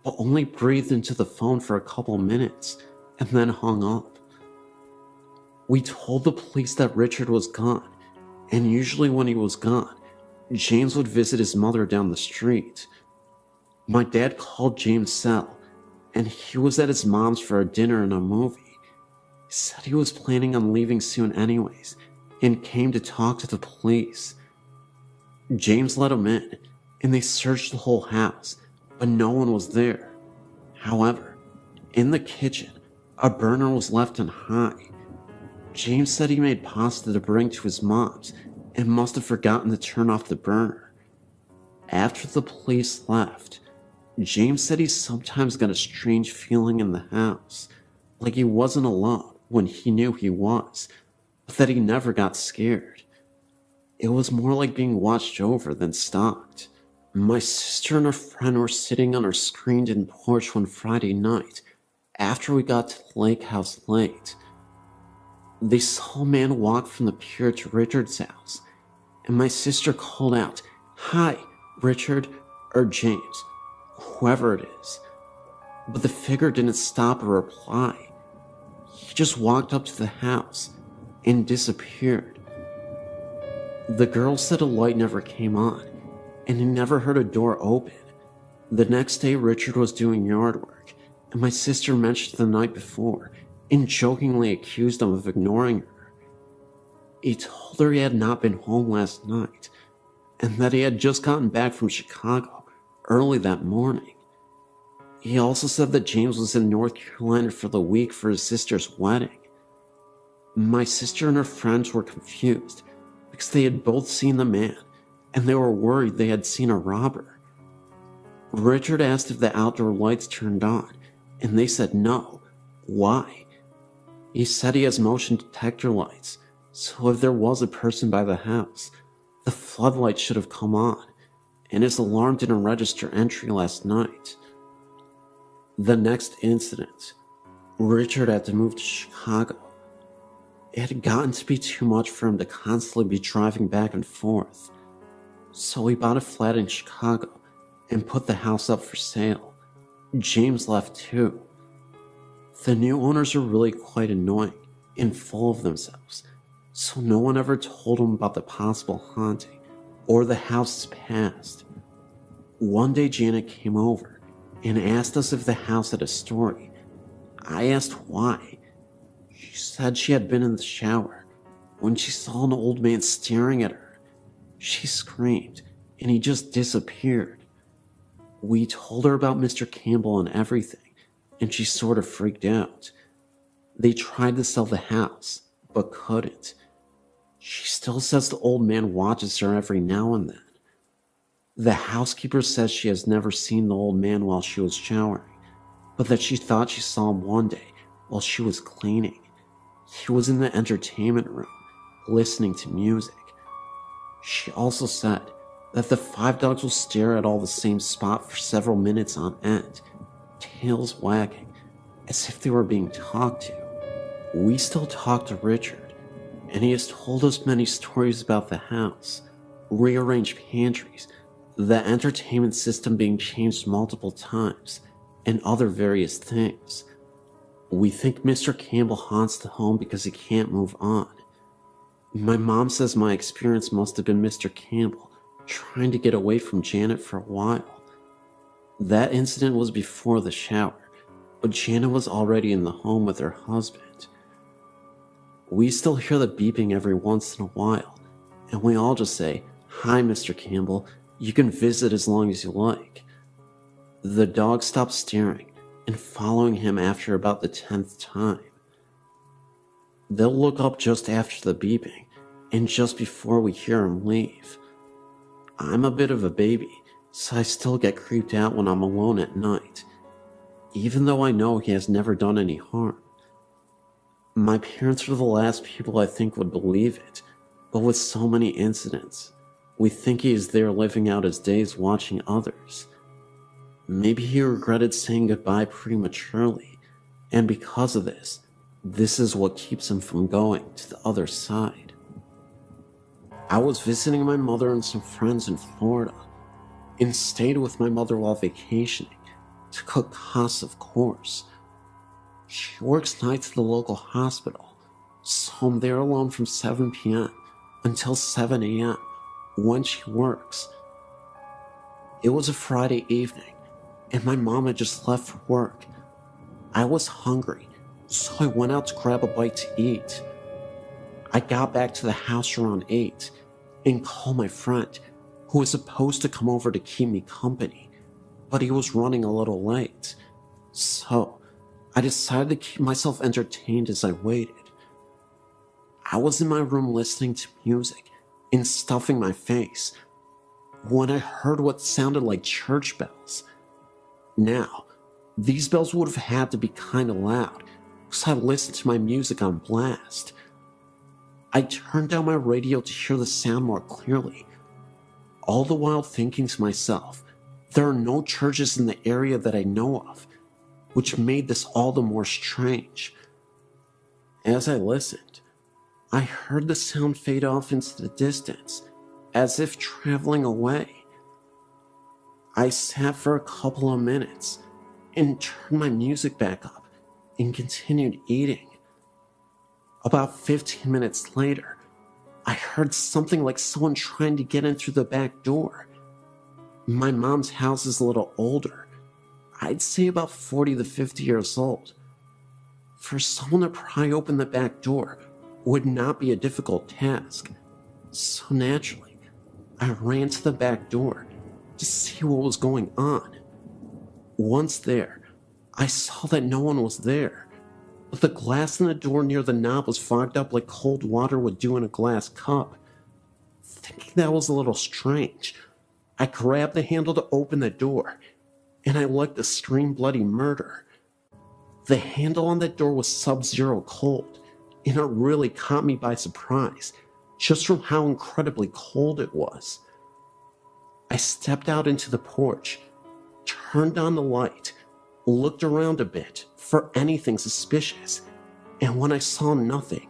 but only breathed into the phone for a couple minutes and then hung up. We told the police that Richard was gone, and usually when he was gone, James would visit his mother down the street. My dad called James' cell, and he was at his mom's for a dinner and a movie. He said he was planning on leaving soon anyways, and came to talk to the police. James let him in, and they searched the whole house, but no one was there. However, in the kitchen, a burner was left on high. James said he made pasta to bring to his mom's and must have forgotten to turn off the burner. After the police left, James said he sometimes got a strange feeling in the house, like he wasn't alone when he knew he was, but that he never got scared. It was more like being watched over than stalked. My sister and her friend were sitting on our screened-in porch one Friday night after we got to the lake house late. They saw a man walk from the pier to Richard's house, and my sister called out, "Hi, Richard," or James, whoever it is. But the figure didn't stop or reply. He just walked up to the house and disappeared. The girl said a light never came on, and he never heard a door open. The next day, Richard was doing yard work, and my sister mentioned the night before and jokingly accused him of ignoring her. He told her he had not been home last night, and that he had just gotten back from Chicago early that morning. He also said that James was in North Carolina for the week for his sister's wedding. My sister and her friends were confused because they had both seen the man and they were worried they had seen a robber. Richard asked if the outdoor lights turned on, and they said no. Why? He said he has motion detector lights, so if there was a person by the house, the floodlight should have come on, and his alarm didn't register entry last night. The next incident, Richard had to move to Chicago. It had gotten to be too much for him to constantly be driving back and forth, so he bought a flat in Chicago and put the house up for sale. James left too. The new owners are really quite annoying and full of themselves, so no one ever told him about the possible haunting or the house's past. One day Janet came over and asked us if the house had a story. I asked why. She said she had been in the shower when she saw an old man staring at her. She screamed and he just disappeared. We told her about Mr. Campbell and everything, and she sort of freaked out. They tried to sell the house, but couldn't. She still says the old man watches her every now and then. The housekeeper says she has never seen the old man while she was showering, but that she thought she saw him one day while she was cleaning. He was in the entertainment room, listening to music. She also said that the 5 dogs will stare at all the same spot for several minutes on end, tails wagging, as if they were being talked to. We still talk to Richard, and he has told us many stories about the house, rearranged pantries, the entertainment system being changed multiple times, and other various things. We think Mr. Campbell haunts the home because he can't move on. My mom says my experience must have been Mr. Campbell trying to get away from Janet for a while. That incident was before the shower, but Janet was already in the home with her husband. We still hear the beeping every once in a while, and we all just say, "Hi, Mr. Campbell, you can visit as long as you like." The dog stops staring and following him after about the 10th time. They'll look up just after the beeping, and just before we hear him leave. I'm a bit of a baby, so I still get creeped out when I'm alone at night, even though I know he has never done any harm. My parents are the last people I think would believe it, but with so many incidents, we think he is there living out his days watching others. Maybe he regretted saying goodbye prematurely, and because of this is what keeps him from going to the other side. I was visiting my mother and some friends in Florida, and stayed with my mother while vacationing, to cut costs of course. She works nights at the local hospital, so I'm there alone from 7 p.m. until 7 a.m. when she works. It was a Friday evening, and my mom had just left for work. I was hungry, so I went out to grab a bite to eat. I got back to the house around 8 and called my friend, who was supposed to come over to keep me company, but he was running a little late. So I decided to keep myself entertained as I waited. I was in my room listening to music and stuffing my face when I heard what sounded like church bells. Now, these bells would have had to be kind of loud because I listened to my music on blast. I turned down my radio to hear the sound more clearly, all the while thinking to myself, there are no churches in the area that I know of, which made this all the more strange. As I listened, I heard the sound fade off into the distance, as if traveling away. I sat for a couple of minutes and turned my music back up and continued eating. About 15 minutes later, I heard something like someone trying to get in through the back door. My mom's house is a little older. I'd say about 40 to 50 years old. For someone to pry open the back door would not be a difficult task. So naturally, I ran to the back door to see what was going on. Once there, I saw that no one was there. but the glass in the door near the knob was fogged up like cold water would do in a glass cup. Thinking that was a little strange, I grabbed the handle to open the door, and I liked to scream bloody murder. The handle on that door was sub-zero cold, and it really caught me by surprise, just from how incredibly cold it was. I stepped out into the porch, turned on the light, looked around a bit for anything suspicious, and when I saw nothing,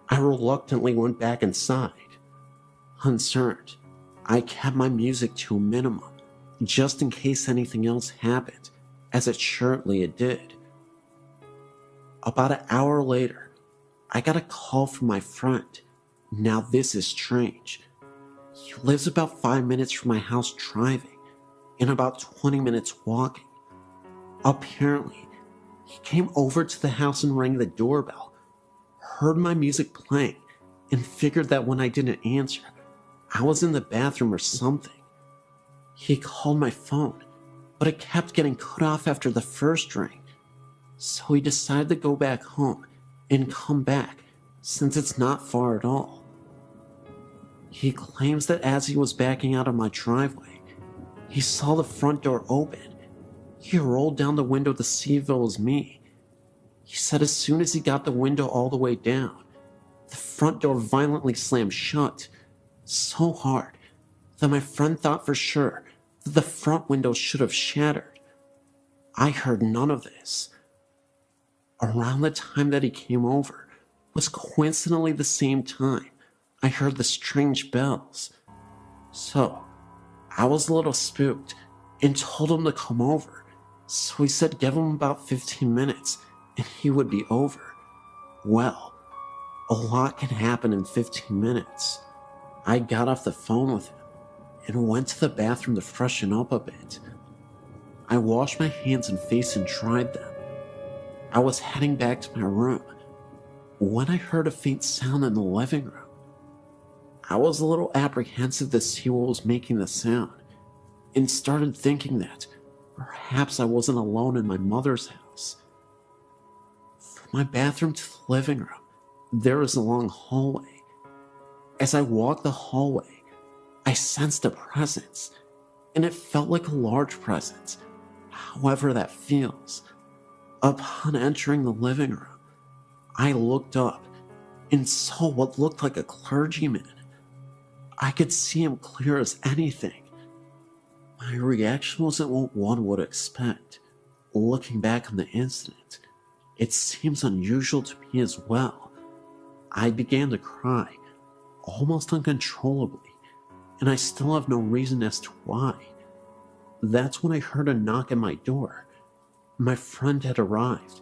I reluctantly went back inside. Concerned, I kept my music to a minimum, just in case anything else happened, as it surely did. About an hour later, I got a call from my friend. Now this is strange. He lives about 5 minutes from my house driving, and about 20 minutes walking. Apparently, he came over to the house and rang the doorbell, heard my music playing, and figured that when I didn't answer, I was in the bathroom or something. He called my phone, but it kept getting cut off after the first ring, so he decided to go back home and come back since it's not far at all. He claims that as he was backing out of my driveway, he saw the front door open. He rolled down the window to see if it was me. He said as soon as he got the window all the way down, the front door violently slammed shut, so hard that my friend thought for sure that the front window should have shattered. I heard none of this. Around the time that he came over was coincidentally the same time I heard the strange bells. So, I was a little spooked and told him to come over. So he said give him about 15 minutes and he would be over. Well, a lot can happen in 15 minutes. I got off the phone with him and went to the bathroom to freshen up a bit. I washed my hands and face and dried them. I was heading back to my room when I heard a faint sound in the living room. I was a little apprehensive to see what was making the sound and started thinking that perhaps I wasn't alone in my mother's house. From my bathroom to the living room, there is a long hallway. As I walked the hallway, I sensed a presence, and it felt like a large presence, however that feels. Upon entering the living room, I looked up and saw what looked like a clergyman. I could see him clear as anything. My reaction wasn't what one would expect. Looking back on the incident, it seems unusual to me as well. I began to cry, almost uncontrollably, and I still have no reason as to why. That's when I heard a knock at my door. My friend had arrived,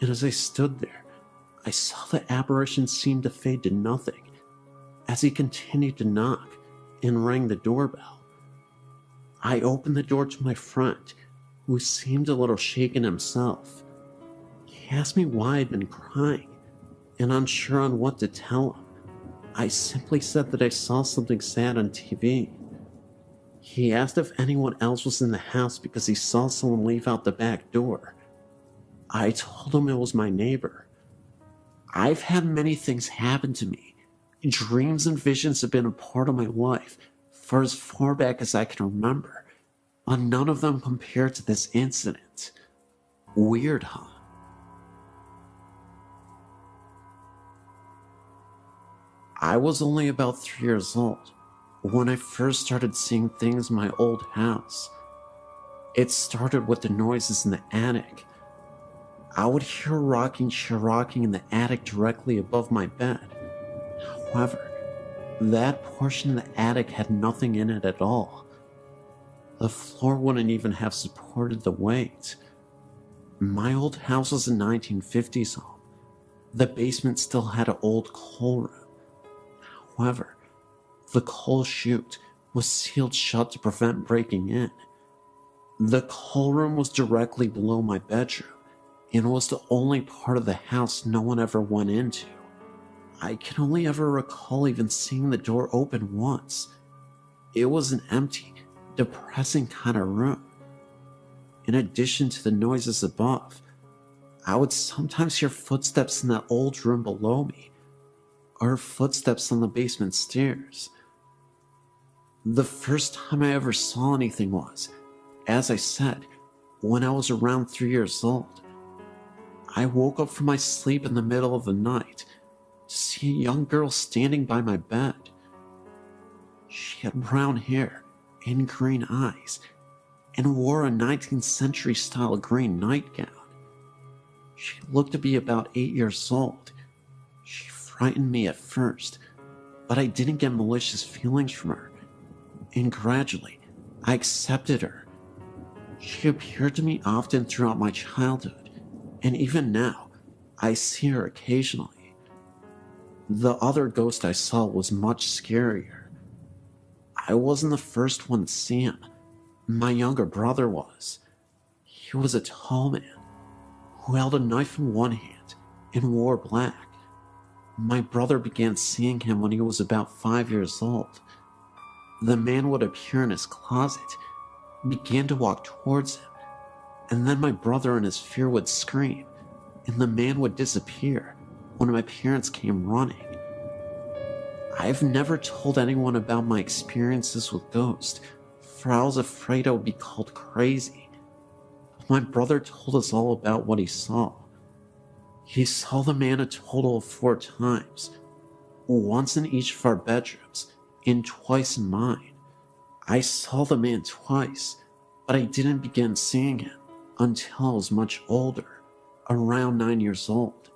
and as I stood there, I saw the apparition seem to fade to nothing as he continued to knock and rang the doorbell. I opened the door to my friend, who seemed a little shaken himself. He asked me why I'd been crying, and unsure on what to tell him, I simply said that I saw something sad on TV. He asked if anyone else was in the house because he saw someone leave out the back door. I told him it was my neighbor. I've had many things happen to me. Dreams and visions have been a part of my life for as far back as I can remember, but none of them compare to this incident. Weird, huh? I was only about 3 years old when I first started seeing things in my old house. It started with the noises in the attic. I would hear a rocking chair rocking in the attic directly above my bed. However, that portion of the attic had nothing in it at all. The floor wouldn't even have supported the weight. My old house was a 1950s home. The basement still had an old coal room. However, the coal chute was sealed shut to prevent breaking in. The coal room was directly below my bedroom and was the only part of the house no one ever went into. I can only ever recall even seeing the door open once. It was an empty, depressing kind of room. In addition to the noises above, I would sometimes hear footsteps in that old room below me, or footsteps on the basement stairs. The first time I ever saw anything was, as I said, when I was around 3 years old. I woke up from my sleep in the middle of the night to see a young girl standing by my bed. She had brown hair and green eyes and wore a 19th century style green nightgown. She looked to be about 8 years old. She frightened me at first, but I didn't get malicious feelings from her, and gradually I accepted her. She appeared to me often throughout my childhood, and even now I see her occasionally. The other ghost I saw was much scarier. I wasn't the first one to see him. My younger brother was. He was a tall man who held a knife in one hand and wore black. My brother began seeing him when he was about 5 years old. The man would appear in his closet, began to walk towards him, and then my brother in his fear would scream, and the man would disappear when my parents came running. I've never told anyone about my experiences with ghosts, for I was afraid I would be called crazy. But my brother told us all about what he saw. He saw the man a total of 4 times, once in each of our bedrooms, and twice in mine. I saw the man twice, but I didn't begin seeing him until I was much older, around 9 years old.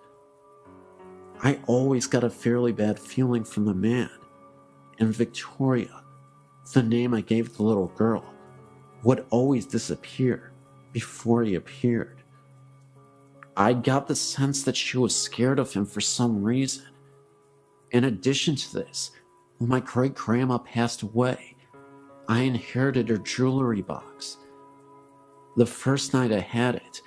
I always got a fairly bad feeling from the man, and Victoria, the name I gave the little girl, would always disappear before he appeared. I got the sense that she was scared of him for some reason. In addition to this, when my great-grandma passed away, I inherited her jewelry box. The first night I had it,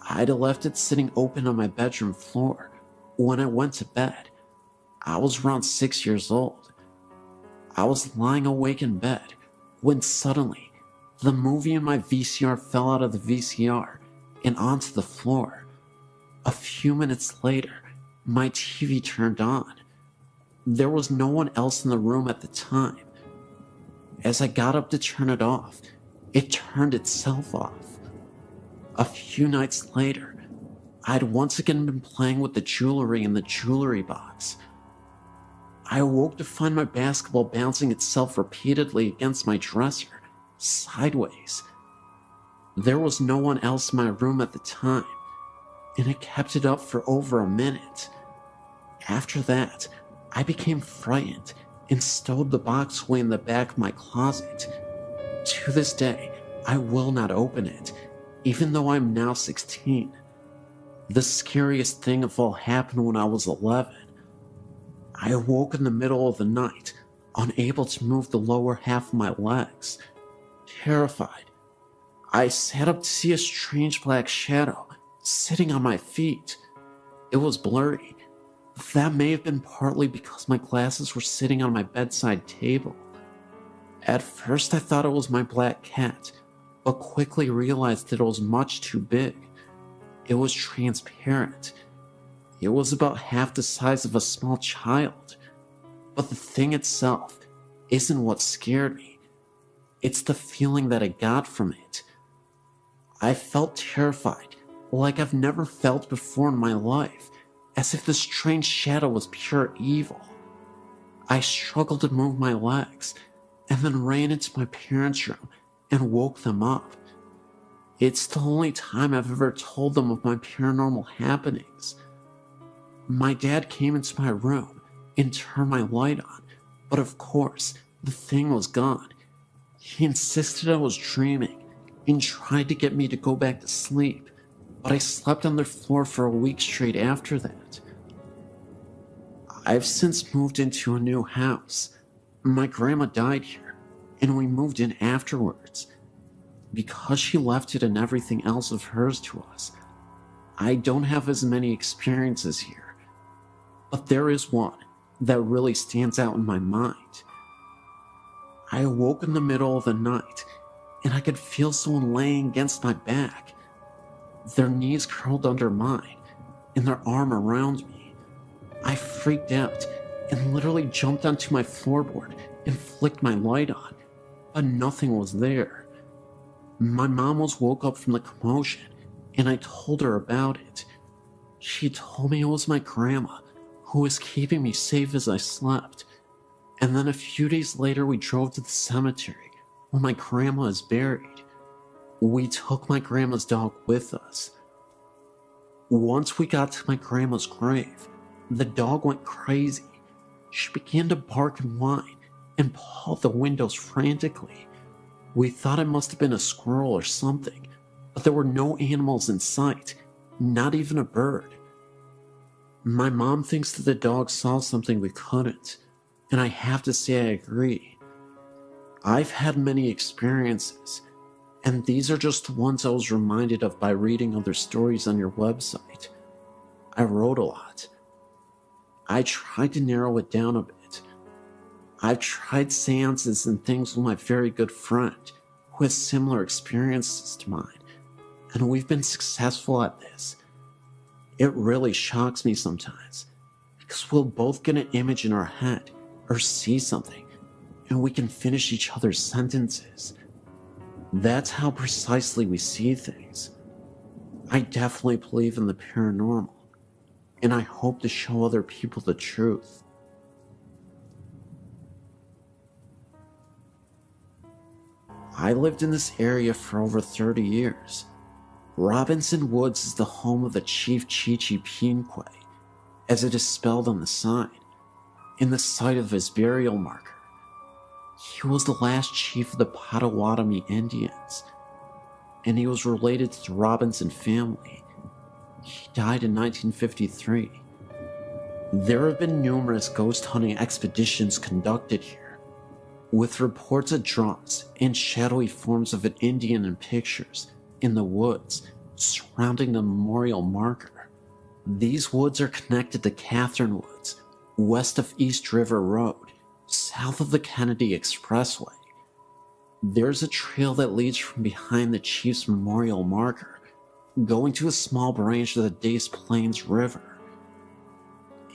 I'd left it sitting open on my bedroom floor. When I went to bed, I was around 6 years old. I was lying awake in bed when suddenly the movie in my VCR fell out of the VCR and onto the floor. A few minutes later, my TV turned on. There was no one else in the room at the time. As I got up to turn it off, it turned itself off. A few nights later, I'd once again been playing with the jewelry in the jewelry box. I awoke to find my basketball bouncing itself repeatedly against my dresser, sideways. There was no one else in my room at the time, and I kept it up for over a minute. After that, I became frightened and stowed the box away in the back of my closet. To this day, I will not open it, even though I'm now 16. The scariest thing of all happened when I was 11. I awoke in the middle of the night, unable to move the lower half of my legs. Terrified, I sat up to see a strange black shadow sitting on my feet. It was blurry. That may have been partly because my glasses were sitting on my bedside table. At first I thought it was my black cat, but quickly realized that it was much too big. It was transparent. It was about half the size of a small child. But the thing itself isn't what scared me. It's the feeling that I got from it. I felt terrified, like I've never felt before in my life, as if the strange shadow was pure evil. I struggled to move my legs, and then ran into my parents' room and woke them up. It's the only time I've ever told them of my paranormal happenings. My dad came into my room and turned my light on, but of course, the thing was gone. He insisted I was dreaming and tried to get me to go back to sleep, but I slept on the floor for a week straight after that. I've since moved into a new house. My grandma died here, and we moved in afterwards. Because she left it and everything else of hers to us, I don't have as many experiences here. But there is one that really stands out in my mind. I awoke in the middle of the night, and I could feel someone laying against my back. their knees curled under mine, and their arm around me. I freaked out and literally jumped onto my floorboard and flicked my light on, but nothing was there. My mom was woke up from the commotion, and I told her about it. She told me it was my grandma who was keeping me safe as I slept. And then a few days later, we drove to the cemetery where my grandma is buried. We took my grandma's dog with us. Once we got to my grandma's grave, the dog went crazy. She began to bark and whine and paw the windows frantically. We thought it must have been a squirrel or something, but there were no animals in sight, not even a bird. My mom thinks that the dog saw something we couldn't, and I have to say I agree. I've had many experiences, and these are just the ones I was reminded of by reading other stories on your website. I wrote a lot. I tried to narrow it down a bit. I've tried seances and things with my very good friend who has similar experiences to mine, and we've been successful at this. It really shocks me sometimes, because we'll both get an image in our head or see something, and we can finish each other's sentences. That's how precisely we see things. I definitely believe in the paranormal, and I hope to show other people the truth. I lived in this area for over 30 years. Robinson Woods is the home of the Chief Chichi Pinque, as it is spelled on the sign, in the site of his burial marker. He was the last chief of the Potawatomi Indians, and he was related to the Robinson family. He died in 1953. There have been numerous ghost hunting expeditions conducted here, with reports of drums and shadowy forms of an Indian in pictures in the woods surrounding the memorial marker. These woods are connected to Catherine Woods, west of East River Road, south of the Kennedy Expressway. There's a trail that leads from behind the Chief's memorial marker, going to a small branch of the Des Plaines River.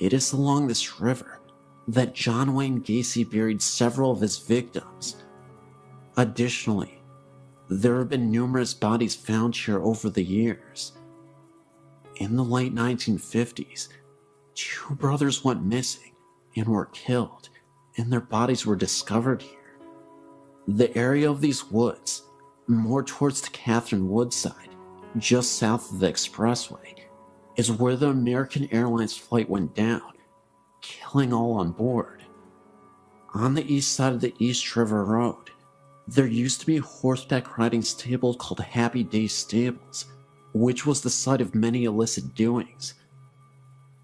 It is along this river that John Wayne Gacy buried several of his victims. Additionally, there have been numerous bodies found here over the years. In the late 1950s, 2 brothers went missing and were killed, and their bodies were discovered here. The area of these woods, more towards the Catherine Woods side, just south of the expressway, is where the American Airlines flight went down, killing all on board. On the east side of the East River Road, there used to be a horseback riding stable called Happy Day Stables, which was the site of many illicit doings.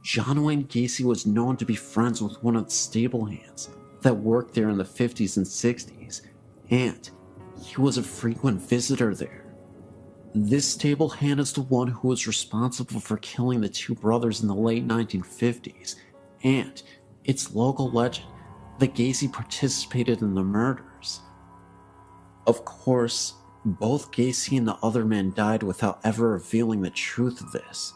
John Wayne Gacy was known to be friends with one of the stable hands that worked there in the 50s and 60s, and he was a frequent visitor there. This stable hand is the one who was responsible for killing the 2 brothers in the late 1950s, and it's local legend that Gacy participated in the murders. Of course, both Gacy and the other man died without ever revealing the truth of this.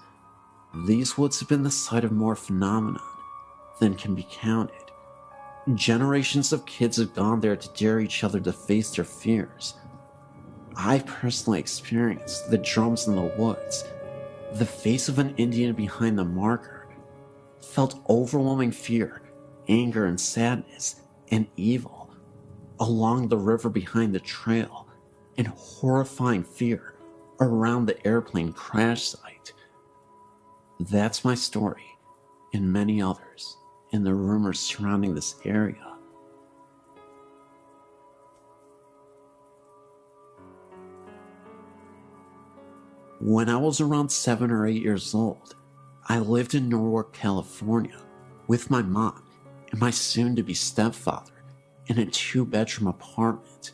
These woods have been the site of more phenomenon than can be counted. Generations of kids have gone there to dare each other to face their fears. I personally experienced the drums in the woods, the face of an Indian behind the marker, felt overwhelming fear, anger and sadness, and evil along the river behind the trail, and horrifying fear around the airplane crash site. That's my story, and many others, and the rumors surrounding this area. When I was around 7 or 8 years old, I lived in Norwalk, California, with my mom and my soon-to-be stepfather in a 2-bedroom apartment.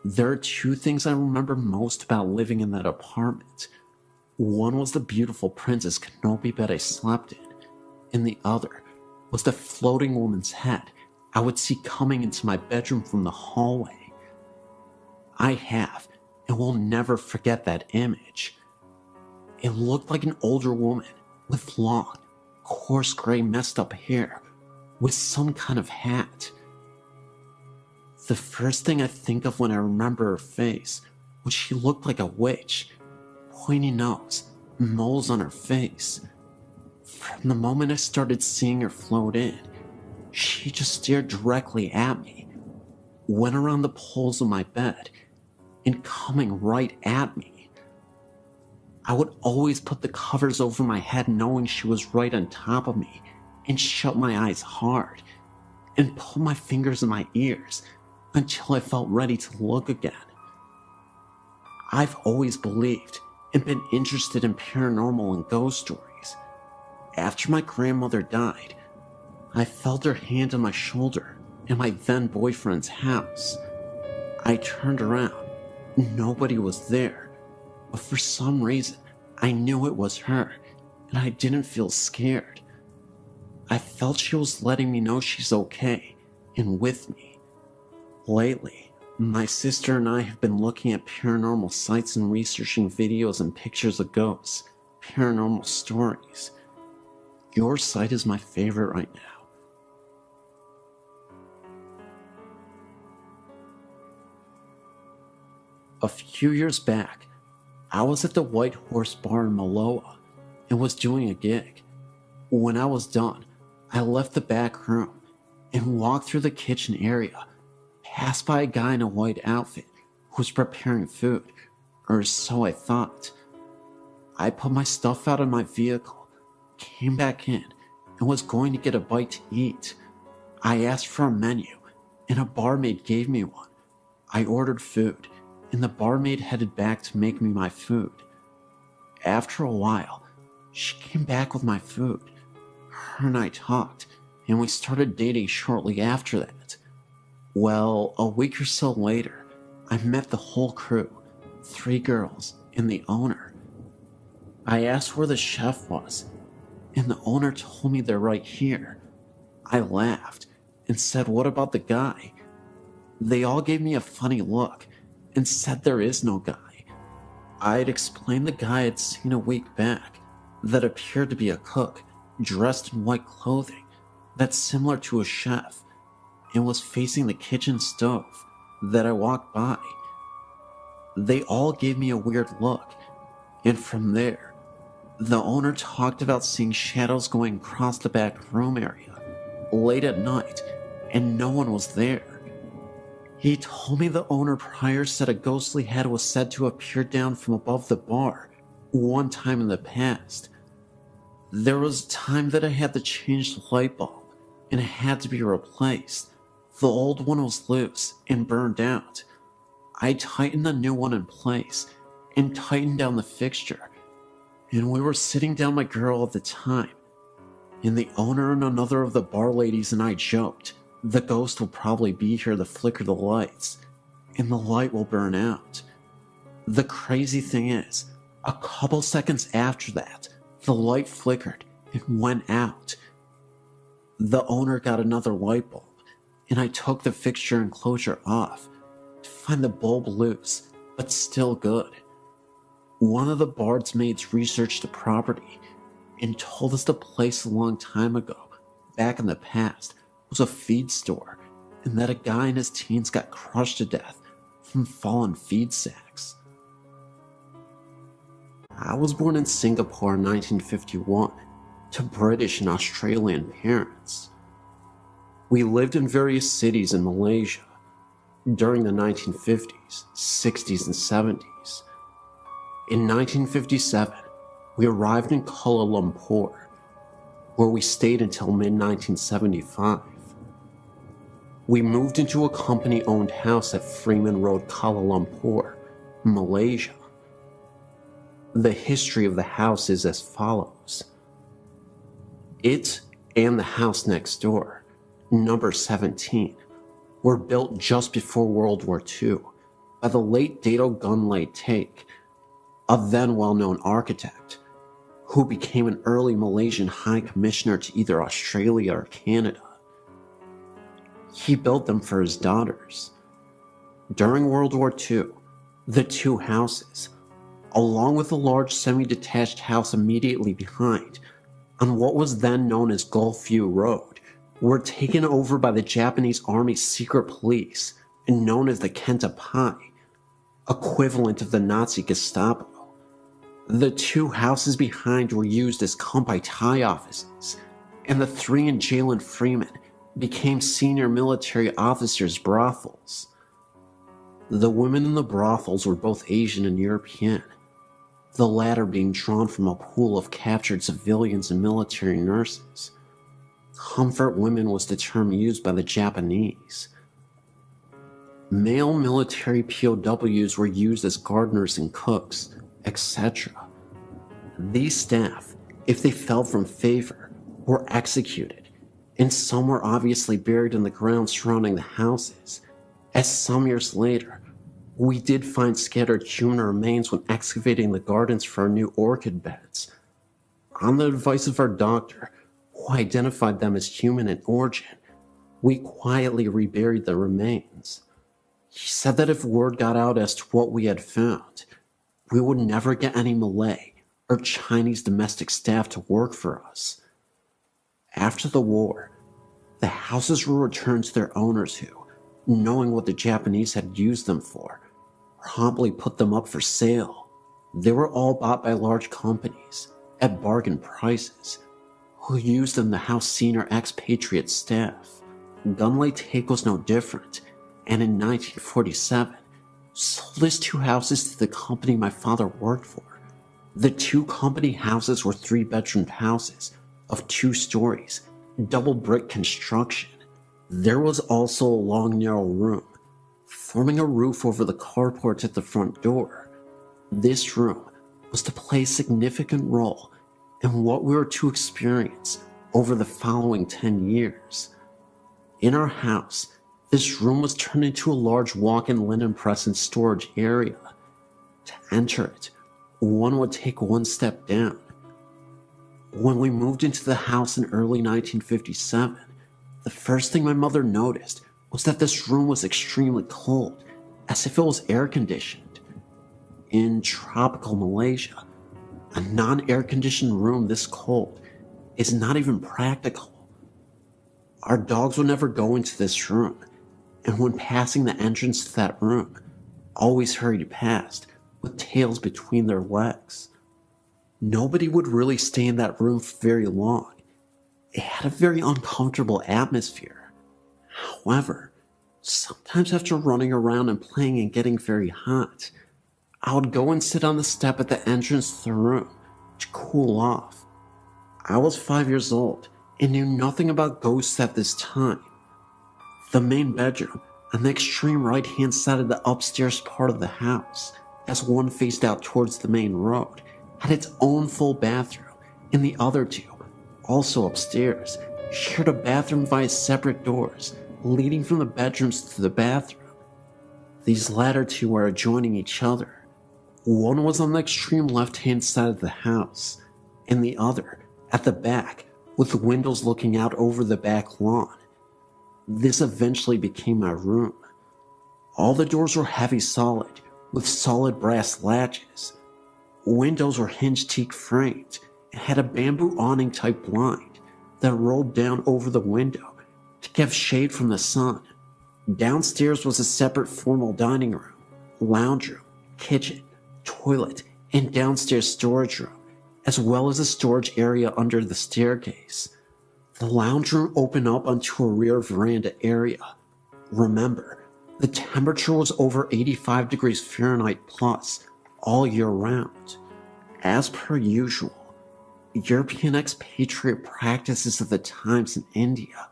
There are 2 things I remember most about living in that apartment. One was the beautiful Princess Canopy bed I slept in, and the other was the floating woman's head I would see coming into my bedroom from the hallway. I have and will never forget that image. It looked like an older woman with long, coarse gray messed up hair with some kind of hat. The first thing I think of when I remember her face was she looked like a witch. Pointy nose, moles on her face. From the moment I started seeing her float in, she just stared directly at me, went around the poles of my bed, and coming right at me. I would always put the covers over my head knowing she was right on top of me, and shut my eyes hard, and put my fingers in my ears until I felt ready to look again. I've always believed and been interested in paranormal and ghost stories. After my grandmother died, I felt her hand on my shoulder in my then boyfriend's house. I turned around. Nobody was there, but for some reason, I knew it was her, and I didn't feel scared. I felt she was letting me know she's okay and with me. Lately, my sister and I have been looking at paranormal sites and researching videos and pictures of ghosts, paranormal stories. Your site is my favorite right now. A few years back, I was at the White Horse Bar in Maloa and was doing a gig. When I was done, I left the back room and walked through the kitchen area, passed by a guy in a white outfit who was preparing food, or so I thought. I put my stuff out of my vehicle, came back in, and was going to get a bite to eat. I asked for a menu, and a barmaid gave me one. I ordered food, and the barmaid headed back to make me my food. After a while, she came back with my food. Her and I talked, and we started dating shortly after that. Well, a week or so later, I met the whole crew, 3 girls, and the owner. I asked where the chef was, and the owner told me they're right here. I laughed and said, "What about the guy?" They all gave me a funny look and said there is no guy. I had explained the guy I'd seen a week back that appeared to be a cook, dressed in white clothing that's similar to a chef, and was facing the kitchen stove that I walked by. They all gave me a weird look, and from there, the owner talked about seeing shadows going across the back room area late at night, and no one was there. He told me the owner prior said a ghostly head was said to appear down from above the bar one time in the past. There was a time that I had to change the light bulb, and it had to be replaced. The old one was loose and burned out. I tightened the new one in place and tightened down the fixture, and we were sitting down my girl at the time, and the owner and another of the bar ladies and I joked, the ghost will probably be here to flicker the lights, and the light will burn out. The crazy thing is, a couple seconds after that, the light flickered and went out. The owner got another light bulb, and I took the fixture enclosure off to find the bulb loose, but still good. One of the barmaids researched the property and told us the place a long time ago, back in the past, was a feed store, and that a guy in his teens got crushed to death from fallen feed sacks. I was born in Singapore in 1951 to British and Australian parents. We lived in various cities in Malaysia during the 1950s, 60s, and 70s. In 1957, we arrived in Kuala Lumpur, where we stayed until mid-1975. We moved into a company-owned house at Freeman Road, Kuala Lumpur, Malaysia. The history of the house is as follows. It and the house next door, number 17, were built just before World War II by the late Dato Gunlay Take, a then well-known architect, who became an early Malaysian High Commissioner to either Australia or Canada. He built them for his daughters. During World War II, the 2 houses, along with a large semi-detached house immediately behind, on what was then known as Gulfview Road, were taken over by the Japanese Army's secret police, known as the Kentapai, equivalent of the Nazi Gestapo. The 2 houses behind were used as Kompeitai offices, and the 3 in Jalen Freeman became senior military officers' brothels. The women in the brothels were both Asian and European, the latter being drawn from a pool of captured civilians and military nurses. Comfort women was the term used by the Japanese. Male military POWs were used as gardeners and cooks, etc. These staff, if they fell from favor, were executed, and some were obviously buried in the ground surrounding the houses, as some years later, we did find scattered human remains when excavating the gardens for our new orchid beds. On the advice of our doctor, who identified them as human in origin, we quietly reburied the remains. He said that if word got out as to what we had found, we would never get any Malay or Chinese domestic staff to work for us. After the war, the houses were returned to their owners who, knowing what the Japanese had used them for, promptly put them up for sale. They were all bought by large companies at bargain prices, who used them to house senior expatriate staff. Gunlay Take was no different, and in 1947, sold his 2 houses to the company my father worked for. The 2 company houses were 3-bedroomed houses of 2 stories, double brick construction. There was also a long narrow room, forming a roof over the carport at the front door. This room was to play a significant role in what we were to experience over the following 10 years. In our house, this room was turned into a large walk-in linen press and storage area. To enter it, one would take 1 step down. When we moved into the house in early 1957, the first thing my mother noticed was that this room was extremely cold, as if it was air-conditioned. In tropical Malaysia, a non-air-conditioned room this cold is not even practical. Our dogs would never go into this room, and when passing the entrance to that room, always hurried past with tails between their legs. Nobody would really stay in that room for very long. It had a very uncomfortable atmosphere. However, sometimes after running around and playing and getting very hot, I would go and sit on the step at the entrance to the room to cool off. I was 5 years old and knew nothing about ghosts at this time. The main bedroom, on the extreme right-hand side of the upstairs part of the house, as one faced out towards the main road, had its own full bathroom, and the other 2, also upstairs, shared a bathroom via separate doors leading from the bedrooms to the bathroom. These latter 2 were adjoining each other. One was on the extreme left-hand side of the house, and the other at the back, with windows looking out over the back lawn. This eventually became my room. All the doors were heavy solid, with solid brass latches. Windows were hinged teak framed and had a bamboo awning type blind that rolled down over the window to give shade from the sun. Downstairs was a separate formal dining room, lounge room, kitchen, toilet, and downstairs storage room, as well as a storage area under the staircase. The lounge room opened up onto a rear veranda area. Remember, the temperature was over 85 degrees Fahrenheit plus all year round. As per usual, European expatriate practices of the times in India,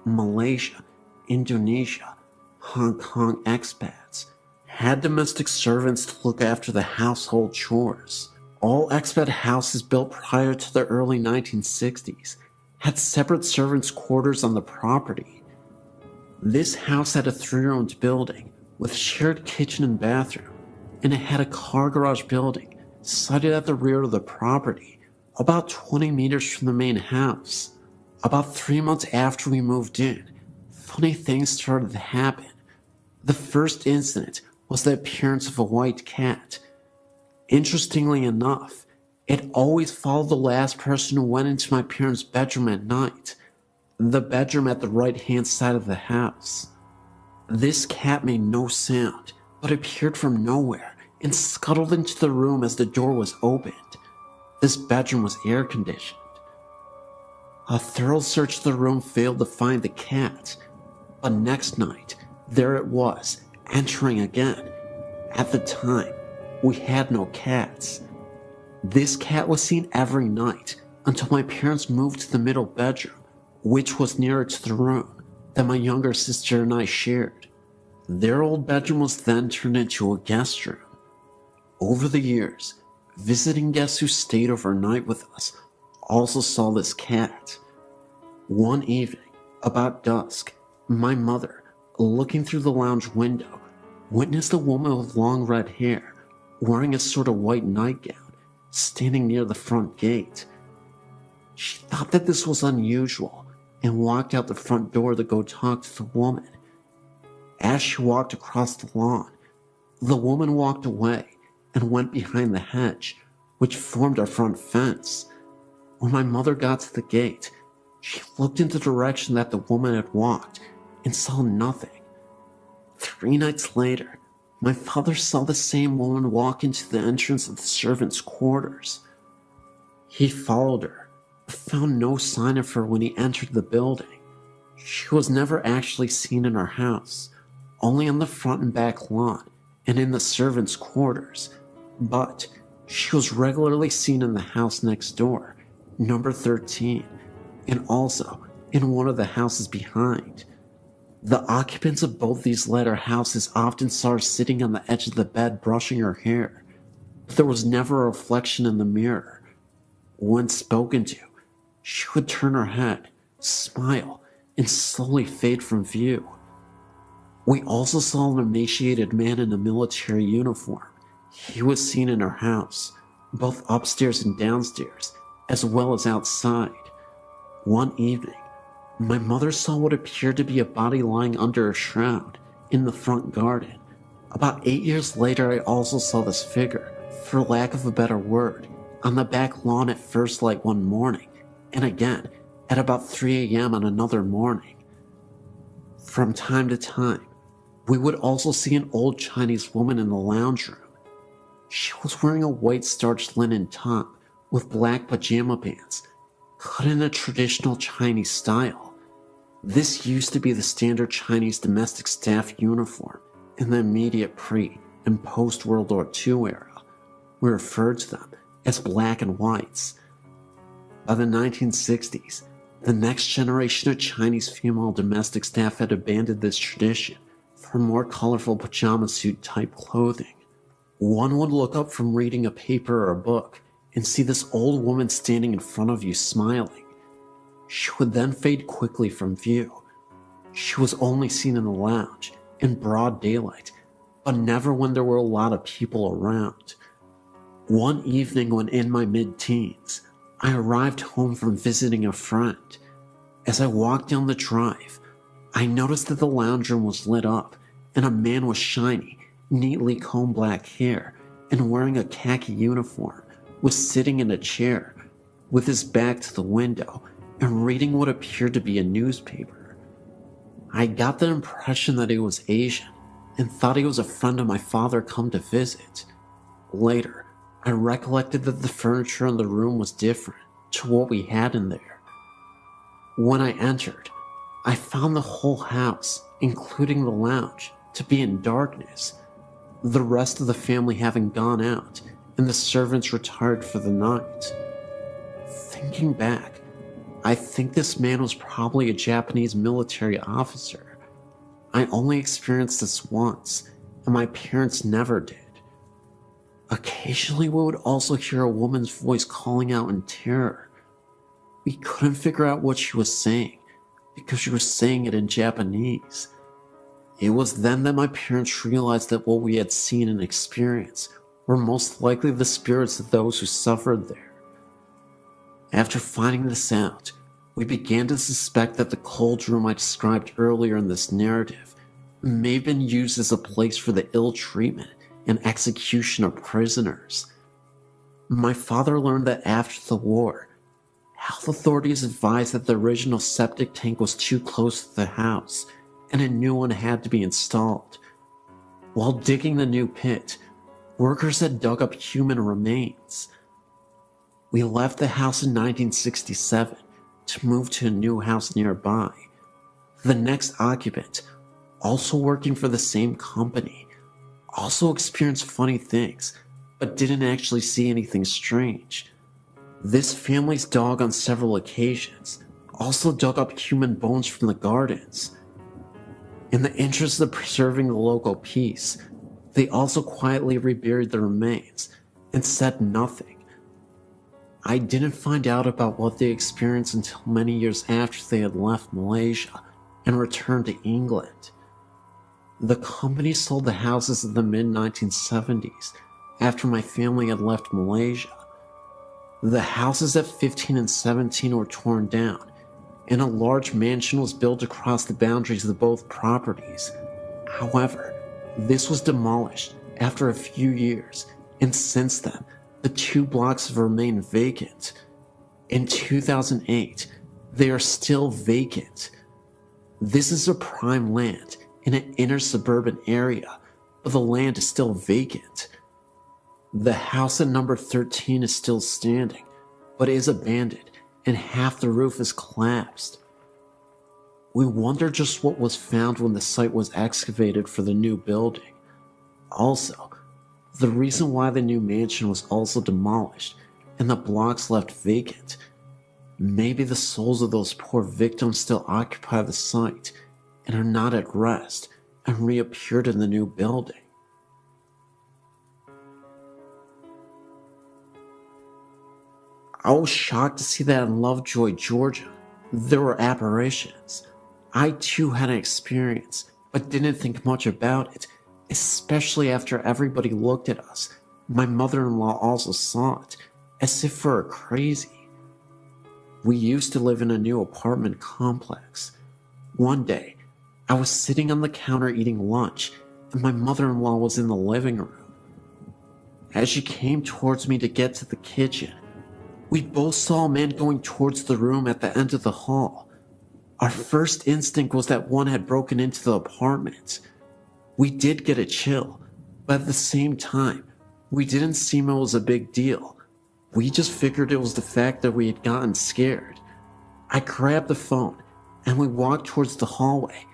Malaysia, Indonesia, Hong Kong expats had domestic servants to look after the household chores. All expat houses built prior to the early 1960s had separate servants' quarters on the property. This house had a 3-roomed building with shared kitchen and bathroom, and it had a car garage building sited at the rear of the property, about 20 meters from the main house. About 3 months after we moved in, funny things started to happen. The first incident was the appearance of a white cat. Interestingly enough, it always followed the last person who went into my parents' bedroom at night, the bedroom at the right-hand side of the house. This cat made no sound, but appeared from nowhere and scuttled into the room as the door was opened. This bedroom was air-conditioned. A thorough search of the room failed to find the cat, but next night, there it was, entering again. At the time, we had no cats. This cat was seen every night until my parents moved to the middle bedroom, which was nearer to the room that my younger sister and I shared. Their old bedroom was then turned into a guest room. Over the years, visiting guests who stayed overnight with us also saw this cat. One evening, about dusk, my mother, looking through the lounge window, witnessed a woman with long red hair, wearing a sort of white nightgown, standing near the front gate. She thought that this was unusual and walked out the front door to go talk to the woman. As she walked across the lawn, the woman walked away and went behind the hedge, which formed our front fence. When my mother got to the gate, she looked in the direction that the woman had walked and saw nothing. 3 nights later, my father saw the same woman walk into the entrance of the servants' quarters. He followed her, but found no sign of her when he entered the building. She was never actually seen in our house, only on the front and back lawn and in the servants' quarters, but she was regularly seen in the house next door, number 13, and also in one of the houses behind. The occupants of both these latter houses often saw her sitting on the edge of the bed brushing her hair, but there was never a reflection in the mirror. When spoken to, she would turn her head, smile, and slowly fade from view. We also saw an emaciated man in a military uniform. He was seen in our house, both upstairs and downstairs, as well as outside. One evening, my mother saw what appeared to be a body lying under a shroud in the front garden. About 8 years later, I also saw this figure, for lack of a better word, on the back lawn at first light one morning, and again at about 3 a.m. on another morning. From time to time, we would also see an old Chinese woman in the lounge room. She was wearing a white starched linen top with black pajama pants, cut in a traditional Chinese style. This used to be the standard Chinese domestic staff uniform in the immediate pre- and post-World War II era. We referred to them as black and whites. By the 1960s, the next generation of Chinese female domestic staff had abandoned this tradition for more colorful pajama suit type clothing. One would look up from reading a paper or a book and see this old woman standing in front of you smiling. She would then fade quickly from view. She was only seen in the lounge, in broad daylight, but never when there were a lot of people around. One evening when in my mid-teens, I arrived home from visiting a friend. As I walked down the drive, I noticed that the lounge room was lit up and a man with shiny, neatly combed black hair and wearing a khaki uniform was sitting in a chair with his back to the window and reading what appeared to be a newspaper. I got the impression that he was Asian and thought he was a friend of my father come to visit. Later, I recollected that the furniture in the room was different to what we had in there. When I entered, I found the whole house, including the lounge, to be in darkness, the rest of the family having gone out and the servants retired for the night. Thinking back, I think this man was probably a Japanese military officer. I only experienced this once, and my parents never did. Occasionally we would also hear a woman's voice calling out in terror. We couldn't figure out what she was saying, because she was saying it in Japanese. It was then that my parents realized that what we had seen and experienced were most likely the spirits of those who suffered there. After finding this out, we began to suspect that the cold room I described earlier in this narrative may have been used as a place for the ill treatment and execution of prisoners. My father learned that after the war, health authorities advised that the original septic tank was too close to the house and a new one had to be installed. While digging the new pit, workers had dug up human remains. We left the house in 1967 to move to a new house nearby. The next occupant, also working for the same company, also experienced funny things, but didn't actually see anything strange. This family's dog on several occasions also dug up human bones from the gardens. In the interest of preserving the local peace, they also quietly reburied the remains and said nothing. I didn't find out about what they experienced until many years after they had left Malaysia and returned to England. The company sold the houses in the mid-1970s after my family had left Malaysia. The houses at 15 and 17 were torn down, and a large mansion was built across the boundaries of both properties. However, this was demolished after a few years, and since then, the 2 blocks have remained vacant. In 2008, they are still vacant. This is a prime land in an inner suburban area, but the land is still vacant. The house at number 13 is still standing, but is abandoned and half the roof is collapsed. We wonder just what was found when the site was excavated for the new building. Also, the reason why the new mansion was also demolished and the blocks left vacant. Maybe the souls of those poor victims still occupy the site and are not at rest and reappeared in the new building. I was shocked to see that in Lovejoy, Georgia, there were apparitions. I too had an experience, but didn't think much about it, especially after everybody looked at us. My mother-in-law also saw it, as if we were crazy. We used to live in a new apartment complex. One day, I was sitting on the counter eating lunch, and my mother-in-law was in the living room. As she came towards me to get to the kitchen, we both saw a man going towards the room at the end of the hall. Our first instinct was that one had broken into the apartment. We did get a chill, but at the same time, we didn't seem it was a big deal. We just figured it was the fact that we had gotten scared. I grabbed the phone and we walked towards the hallway.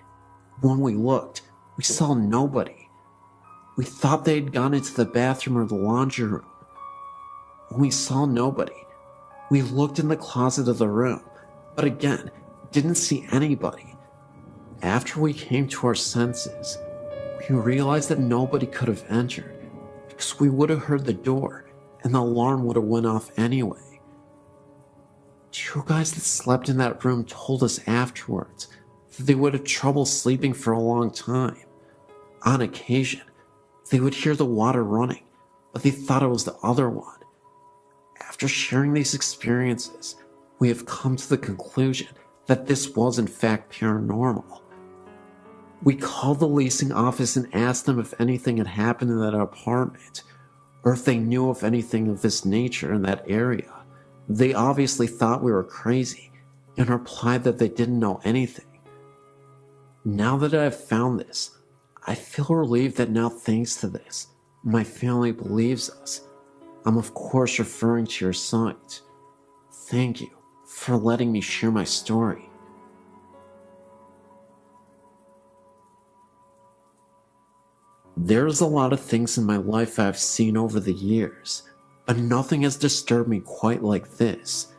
When we looked, we saw nobody. We thought they had gone into the bathroom or the laundry room. When we saw nobody, we looked in the closet of the room, but again, didn't see anybody. After we came to our senses, we realized that nobody could have entered because we would have heard the door and the alarm would have went off anyway. 2 guys that slept in that room told us afterwards that they would have trouble sleeping for a long time. On occasion, they would hear the water running, but they thought it was the other one. After sharing these experiences, we have come to the conclusion that this was in fact paranormal. We called the leasing office and asked them if anything had happened in that apartment, or if they knew of anything of this nature in that area. They obviously thought we were crazy and replied that they didn't know anything. Now that I have found this, I feel relieved that now, thanks to this, my family believes us. I'm of course referring to your site. Thank you for letting me share my story. There's a lot of things in my life I've seen over the years, but nothing has disturbed me quite like this.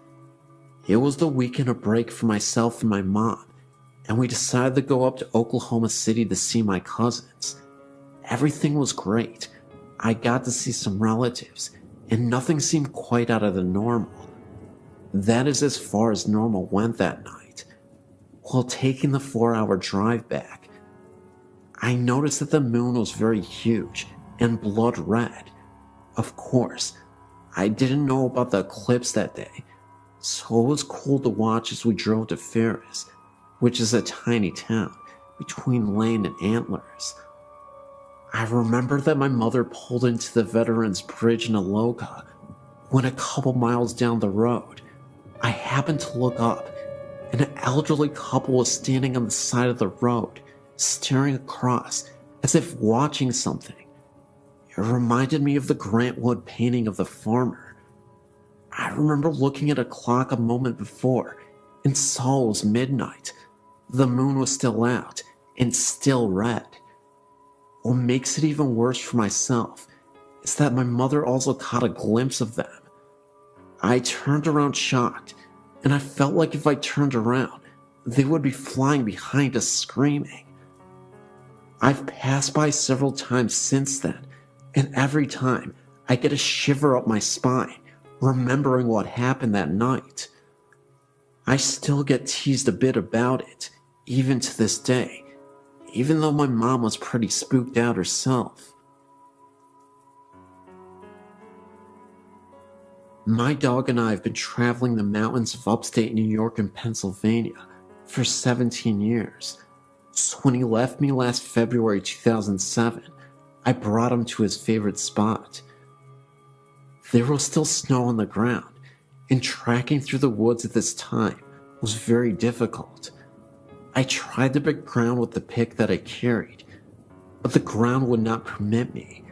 It was the weekend of break for myself and my mom, and we decided to go up to Oklahoma City to see my cousins. Everything was great. I got to see some relatives, and nothing seemed quite out of the normal. That is as far as normal went that night. While taking the 4-hour drive back, I noticed that the moon was very huge and blood red. Of course, I didn't know about the eclipse that day, so it was cool to watch as we drove to Ferris, which is a tiny town between Lane and Antlers. I remember that my mother pulled into the Veterans Bridge in Aloka, when a couple miles down the road, I happened to look up, and an elderly couple was standing on the side of the road, staring across as if watching something. It reminded me of the Grant Wood painting of the farmer. I remember looking at a clock a moment before and saw it was midnight. The moon was still out and still red. What makes it even worse for myself is that my mother also caught a glimpse of them. I turned around shocked, and I felt like if I turned around, they would be flying behind us screaming. I've passed by several times since then, and every time I get a shiver up my spine, remembering what happened that night. I still get teased a bit about it, even to this day, even though my mom was pretty spooked out herself. My dog and I have been traveling the mountains of upstate New York and Pennsylvania for 17 years. So when he left me last February 2007, I brought him to his favorite spot. There was still snow on the ground, and tracking through the woods at this time was very difficult. I tried to break ground with the pick that I carried, but the ground would not permit me.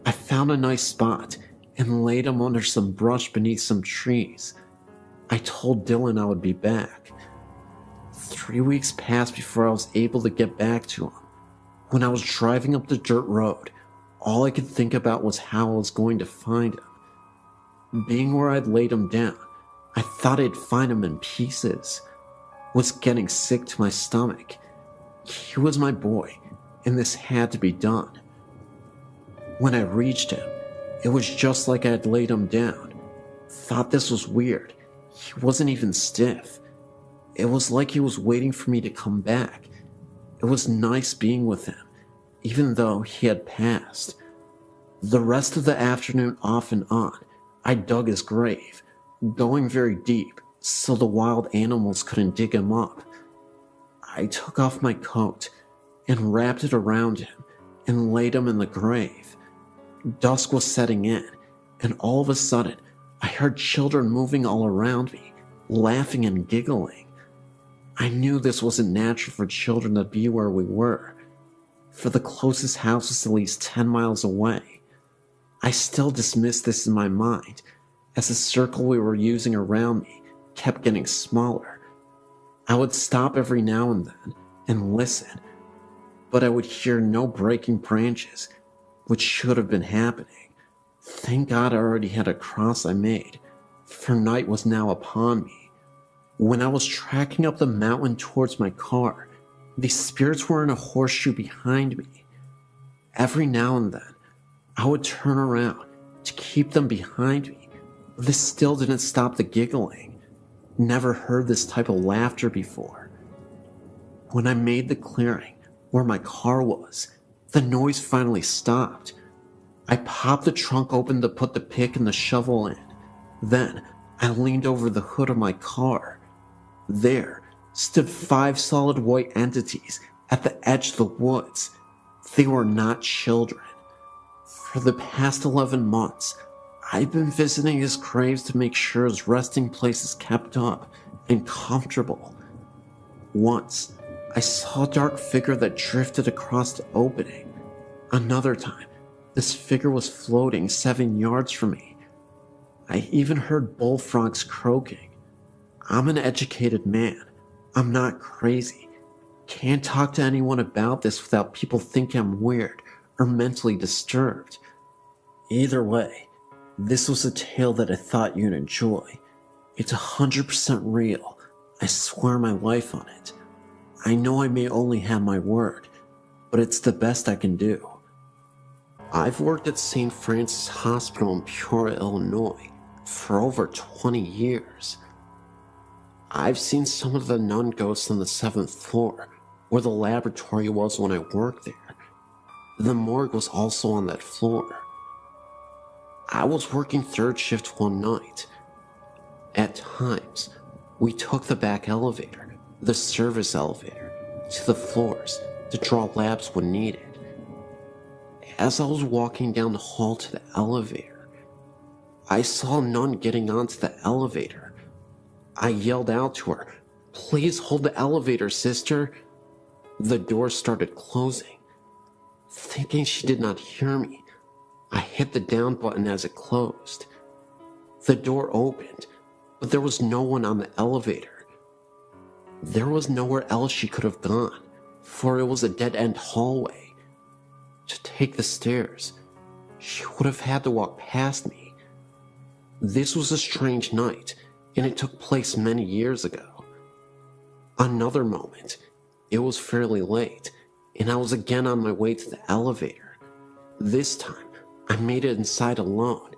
I found a nice spot and laid him under some brush beneath some trees. I told Dylan I would be back. 3 weeks passed before I was able to get back to him. When I was driving up the dirt road, all I could think about was how I was going to find him. Being where I'd laid him down, I thought I'd find him in pieces. Was getting sick to my stomach. He was my boy, and this had to be done. When I reached him, it was just like I had laid him down. Thought this was weird. He wasn't even stiff. It was like he was waiting for me to come back. It was nice being with him, even though he had passed. The rest of the afternoon off and on, I dug his grave, going very deep so the wild animals couldn't dig him up. I took off my coat and wrapped it around him and laid him in the grave. Dusk was setting in, and all of a sudden, I heard children moving all around me, laughing and giggling. I knew this wasn't natural for children to be where we were, for the closest house was at least 10 miles away. I still dismissed this in my mind, as the circle we were using around me kept getting smaller. I would stop every now and then and listen, but I would hear no breaking branches, which should have been happening. Thank God I already had a cross I made, for night was now upon me. When I was tracking up the mountain towards my car, these spirits were in a horseshoe behind me. Every now and then, I would turn around to keep them behind me, but this still didn't stop the giggling. Never heard this type of laughter before. When I made the clearing where my car was, the noise finally stopped. I popped the trunk open to put the pick and the shovel in. Then I leaned over the hood of my car. There stood 5 solid white entities at the edge of the woods. They were not children. For the past 11 months, I've been visiting his graves to make sure his resting place is kept up and comfortable. Once, I saw a dark figure that drifted across the opening. Another time, this figure was floating 7 yards from me. I even heard bullfrogs croaking. I'm an educated man. I'm not crazy. Can't talk to anyone about this without people thinking I'm weird or mentally disturbed. Either way, this was a tale that I thought you'd enjoy. It's 100% real. I swear my life on it. I know I may only have my word, but it's the best I can do. I've worked at St. Francis Hospital in Peoria, Illinois for over 20 years. I've seen some of the nun ghosts on the 7th floor, where the laboratory was when I worked there. The morgue was also on that floor. I was working 3rd shift one night. At times, we took the back elevator, the service elevator, to the floors to draw labs when needed. As I was walking down the hall to the elevator, I saw a nun getting onto the elevator. I yelled out to her, "Please hold the elevator, sister." The door started closing. Thinking she did not hear me, I hit the down button as it closed. The door opened, but there was no one on the elevator. There was nowhere else she could have gone, for it was a dead-end hallway. To take the stairs, she would have had to walk past me. This was a strange night, and it took place many years ago. Another moment, it was fairly late, and I was again on my way to the elevator. This time, I made it inside alone,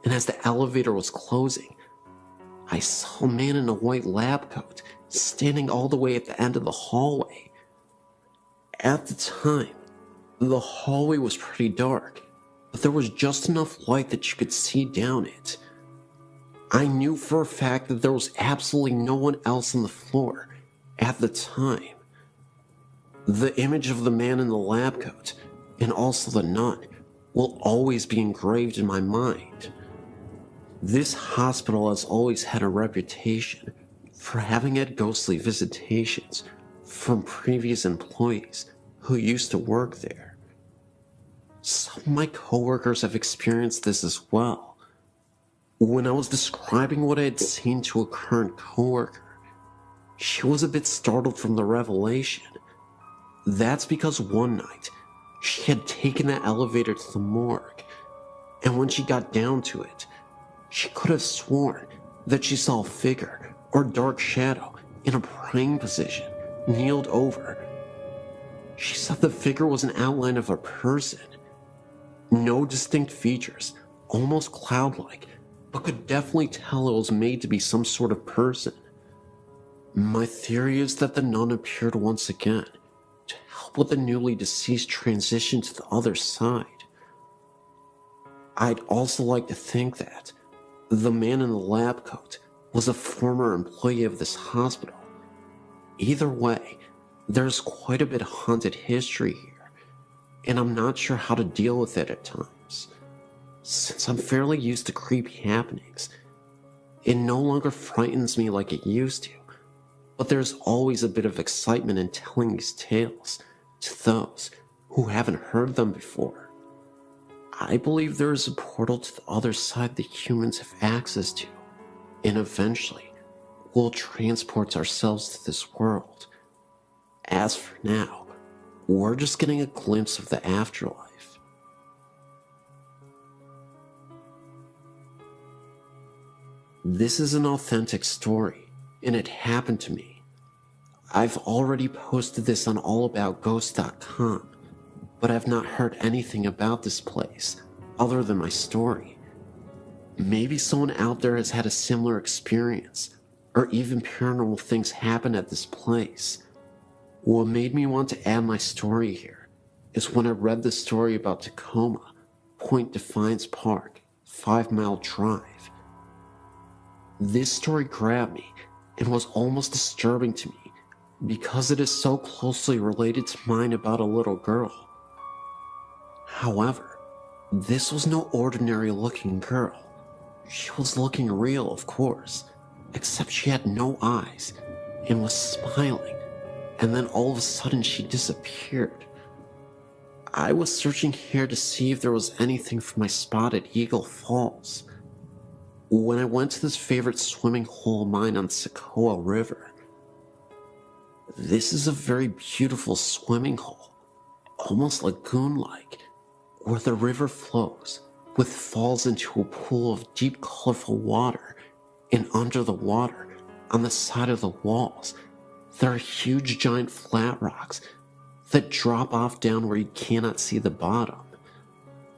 and as the elevator was closing, I saw a man in a white lab coat standing all the way at the end of the hallway. At the time, the hallway was pretty dark, but there was just enough light that you could see down it. I knew for a fact that there was absolutely no one else on the floor at the time. The image of the man in the lab coat, and also the nun, will always be engraved in my mind. This hospital has always had a reputation for having had ghostly visitations from previous employees who used to work there. Some of my coworkers have experienced this as well. When I was describing what I had seen to a current coworker, she was a bit startled from the revelation. That's because one night, she had taken the elevator to the morgue, and when she got down to it, she could have sworn that she saw a figure or dark shadow in a praying position, kneeled over. She said the figure was an outline of a person. No distinct features, almost cloud-like, but could definitely tell it was made to be some sort of person. My theory is that the nun appeared once again to help with the newly deceased transition to the other side. I'd also like to think that the man in the lab coat was a former employee of this hospital. Either way, there's quite a bit of haunted history here, and I'm not sure how to deal with it at times. Since I'm fairly used to creepy happenings, it no longer frightens me like it used to, but there's always a bit of excitement in telling these tales to those who haven't heard them before. I believe there is a portal to the other side that humans have access to, and eventually we'll transport ourselves to this world. As for now, we're just getting a glimpse of the afterlife. This is an authentic story, and it happened to me. I've already posted this on allaboutghosts.com, but I've not heard anything about this place other than my story. Maybe someone out there has had a similar experience, or even paranormal things happen at this place. What made me want to add my story here is when I read the story about Tacoma, Point Defiance Park, 5 Mile Drive. This story grabbed me and was almost disturbing to me because it is so closely related to mine about a little girl. However, this was no ordinary looking girl. She was looking real, of course, except she had no eyes and was smiling, and then all of a sudden she disappeared. I was searching here to see if there was anything from my spot at Eagle Falls. When I went to this favorite swimming hole of mine on the Socoa River. This is a very beautiful swimming hole, almost lagoon-like, where the river flows, with falls into a pool of deep colorful water, and under the water, on the side of the walls, there are huge giant flat rocks that drop off down where you cannot see the bottom.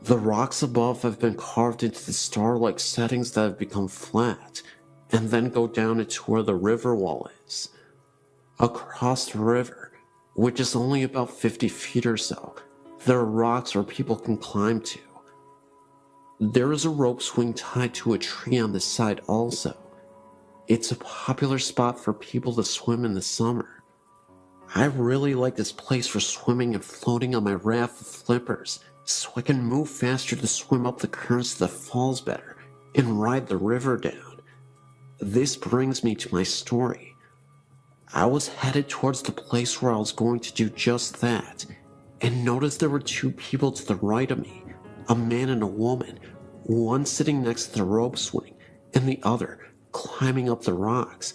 The rocks above have been carved into the star-like settings that have become flat, and then go down into where the river wall is. Across the river, which is only about 50 feet or so, there are rocks where people can climb to. There is a rope swing tied to a tree on this side also. It's a popular spot for people to swim in the summer. I really like this place for swimming and floating on my raft with flippers, so I can move faster to swim up the currents of the falls better and ride the river down. This brings me to my story. I was headed towards the place where I was going to do just that, and noticed there were two people to the right of me, a man and a woman, one sitting next to the rope swing, and the other climbing up the rocks.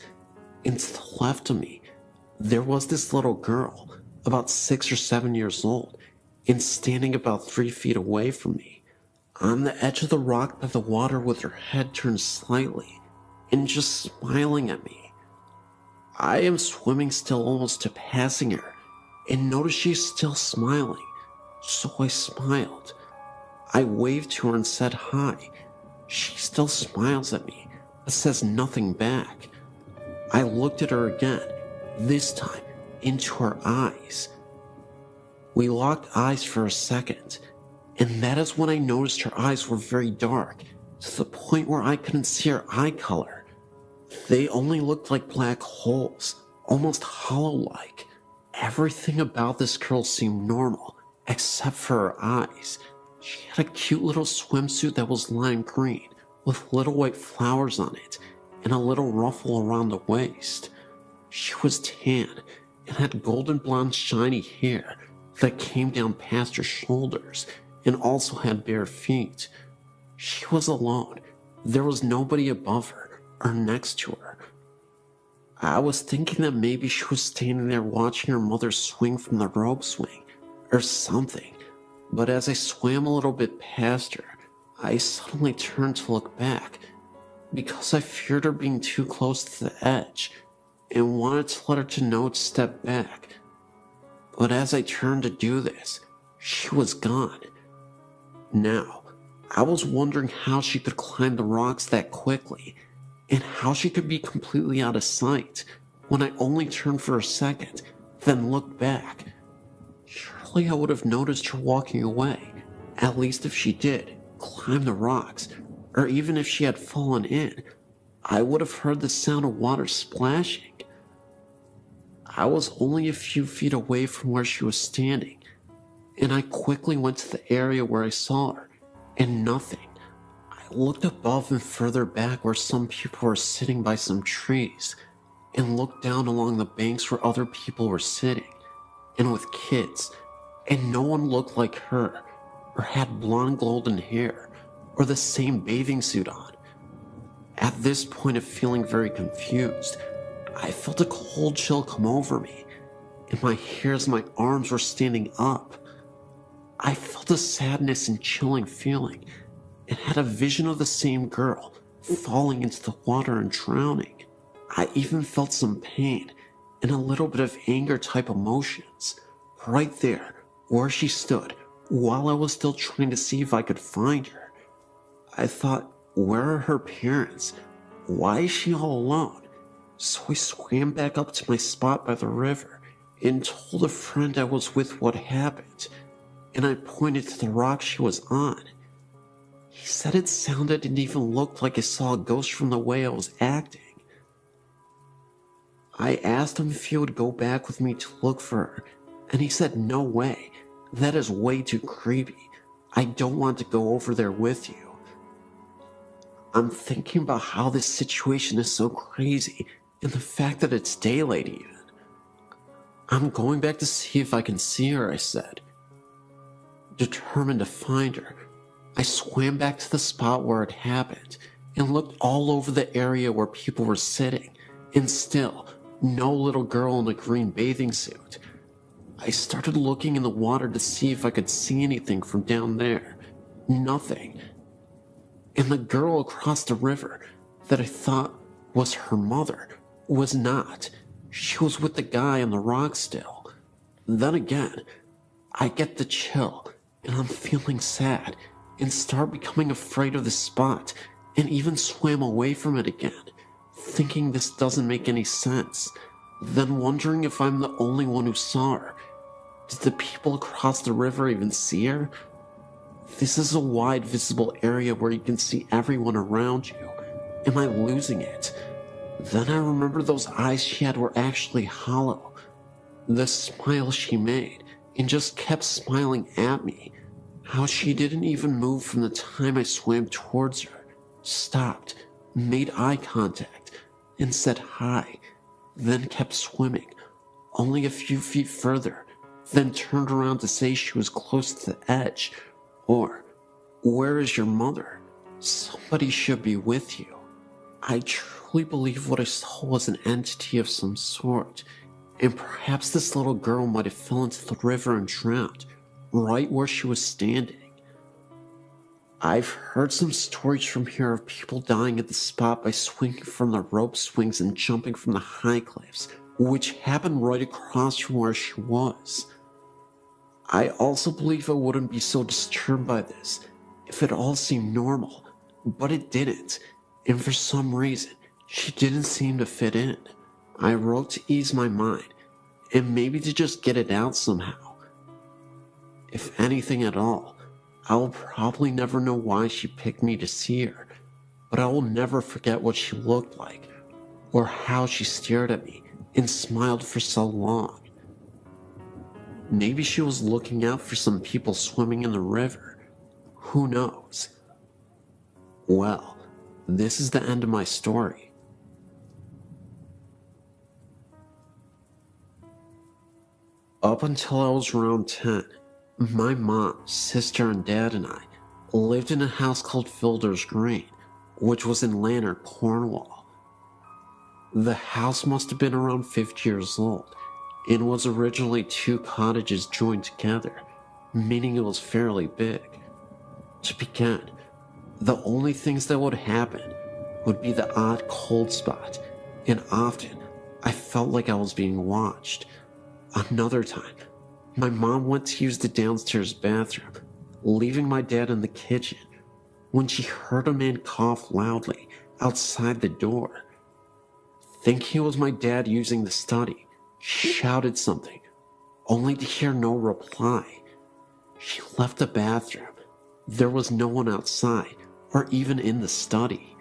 And to the left of me, there was this little girl, about 6 or 7 years old, and standing about 3 feet away from me, on the edge of the rock by the water with her head turned slightly, and just smiling at me. I am swimming still almost to passing her, and notice she's still smiling, so I smiled. I waved to her and said hi. She still smiles at me, but says nothing back. I looked at her again, this time into her eyes. We locked eyes for a second, and that is when I noticed her eyes were very dark, to the point where I couldn't see her eye color. They only looked like black holes, almost hollow-like. Everything about this girl seemed normal, except for her eyes. She had a cute little swimsuit that was lime green, with little white flowers on it, and a little ruffle around the waist. She was tan, and had golden blonde shiny hair that came down past her shoulders, and also had bare feet. She was alone. There was nobody above her or next to her. I was thinking that maybe she was standing there watching her mother swing from the rope swing, or something, but as I swam a little bit past her, I suddenly turned to look back, because I feared her being too close to the edge, and wanted to let her to know to step back. But as I turned to do this, she was gone. Now, I was wondering how she could climb the rocks that quickly, and how she could be completely out of sight when I only turned for a second, then looked back. Surely I would have noticed her walking away, at least if she did climb the rocks, or even if she had fallen in, I would have heard the sound of water splashing. I was only a few feet away from where she was standing, and I quickly went to the area where I saw her, and nothing. I looked above and further back where some people were sitting by some trees, and looked down along the banks where other people were sitting, and with kids, and no one looked like her, or had blonde golden hair, or the same bathing suit on. At this point of feeling very confused, I felt a cold chill come over me, and my hairs and my arms were standing up. I felt a sadness and chilling feeling, and had a vision of the same girl falling into the water and drowning. I even felt some pain and a little bit of anger type emotions right there where she stood while I was still trying to see if I could find her. I thought, where are her parents? Why is she all alone? So I swam back up to my spot by the river and told a friend I was with what happened, and I pointed to the rock she was on. He said it sounded and even looked like I saw a ghost from the way I was acting. I asked him if he would go back with me to look for her, and he said no way, that is way too creepy. I don't want to go over there with you. I'm thinking about how this situation is so crazy, and the fact that it's daylight even. I'm going back to see if I can see her, I said. Determined to find her, I swam back to the spot where it happened and looked all over the area where people were sitting, and still, no little girl in a green bathing suit. I started looking in the water to see if I could see anything from down there. Nothing. And the girl across the river that I thought was her mother was not. She was with the guy on the rock still. Then again, I get the chill, and I'm feeling sad, and start becoming afraid of the spot, and even swam away from it again, thinking this doesn't make any sense, then wondering if I'm the only one who saw her. Did the people across the river even see her? This is a wide visible area where you can see everyone around you. Am I losing it? Then I remember those eyes she had were actually hollow. The smile she made, and just kept smiling at me. How she didn't even move from the time I swam towards her stopped, made eye contact, and said hi, then kept swimming, only a few feet further, then turned around to say she was close to the edge, or, "Where is your mother? Somebody should be with you." I truly believe what I saw was an entity of some sort, and perhaps this little girl might have fell into the river and drowned, right where she was standing. I've heard some stories from here of people dying at the spot by swinging from the rope swings and jumping from the high cliffs, which happened right across from where she was. I also believe I wouldn't be so disturbed by this if it all seemed normal, but it didn't, and for some reason, she didn't seem to fit in. I wrote to ease my mind, and maybe to just get it out somehow. If anything at all, I will probably never know why she picked me to see her, but I will never forget what she looked like, or how she stared at me and smiled for so long. Maybe she was looking out for some people swimming in the river. Who knows? Well, this is the end of my story. Up until I was around 10, my mom, sister, and dad and I lived in a house called Fielder's Green, which was in Lanark, Cornwall. The house must have been around 50 years old, and was originally 2 cottages joined together, meaning it was fairly big. To begin, the only things that would happen would be the odd cold spot, and often I felt like I was being watched. Another time, my mom went to use the downstairs bathroom, leaving my dad in the kitchen, when she heard a man cough loudly outside the door. Thinking it was my dad using the study, she shouted something, only to hear no reply. She left the bathroom. There was no one outside, or even in the study.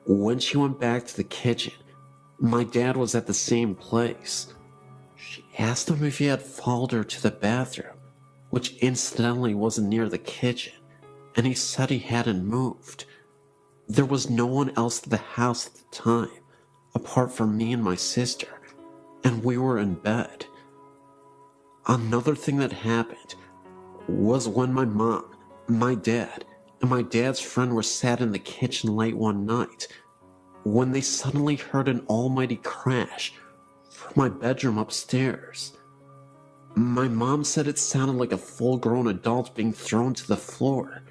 When she went back to the kitchen, my dad was at the same place. She asked him if he had followed her to the bathroom, which incidentally wasn't near the kitchen, and he said he hadn't moved. There was no one else at the house at the time, apart from me and my sister, and we were in bed. Another thing that happened was when my mom, my dad, and my dad's friend were sat in the kitchen late one night, when they suddenly heard an almighty crash from my bedroom upstairs. My mom said it sounded like a full-grown adult being thrown to the floor.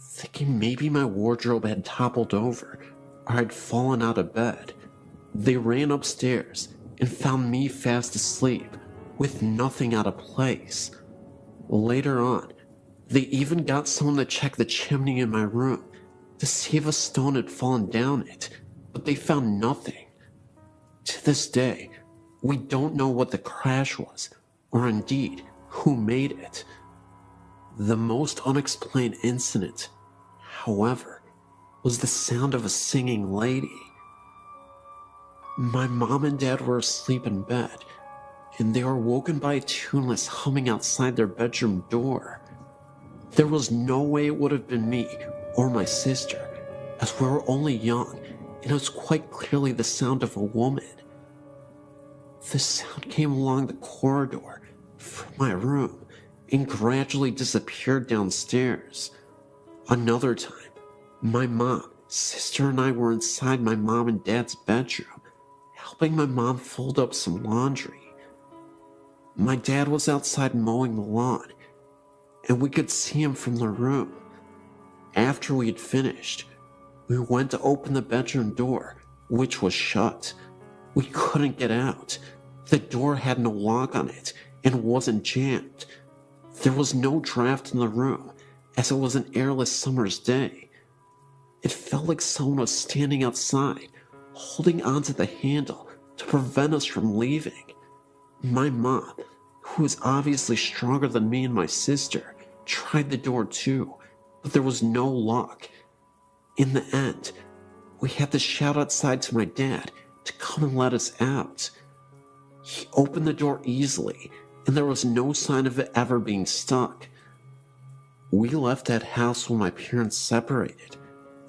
Thinking maybe my wardrobe had toppled over or I'd fallen out of bed, they ran upstairs and found me fast asleep with nothing out of place. Later on, they even got someone to check the chimney in my room to see if a stone had fallen down it, but they found nothing. To this day, we don't know what the crash was, or indeed who made it. The most unexplained incident, however, was the sound of a singing lady. My mom and dad were asleep in bed, and they were woken by a tuneless humming outside their bedroom door. There was no way it would have been me or my sister, as we were only young, and it was quite clearly the sound of a woman. The sound came along the corridor from my room and gradually disappeared downstairs. Another time, my mom, sister, and I were inside my mom and dad's bedroom, helping my mom fold up some laundry. My dad was outside mowing the lawn, and we could see him from the room. After we had finished, we went to open the bedroom door, which was shut. We couldn't get out. The door had no lock on it and wasn't jammed. There was no draft in the room, as it was an airless summer's day. It felt like someone was standing outside, holding onto the handle to prevent us from leaving. My mom, who was obviously stronger than me and my sister, tried the door too, but there was no lock. In the end, we had to shout outside to my dad to come and let us out. He opened the door easily, and there was no sign of it ever being stuck. We left that house when my parents separated,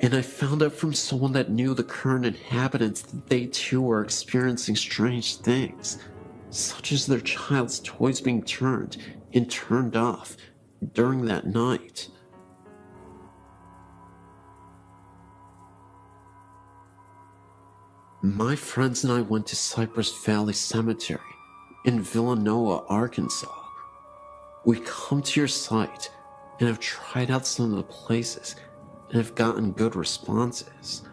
and I found out from someone that knew the current inhabitants that they too were experiencing strange things, such as their child's toys being turned and turned off during that night. My friends and I went to Cypress Valley Cemetery in Villanova, Arkansas. We come to your site and have tried out some of the places and have gotten good responses.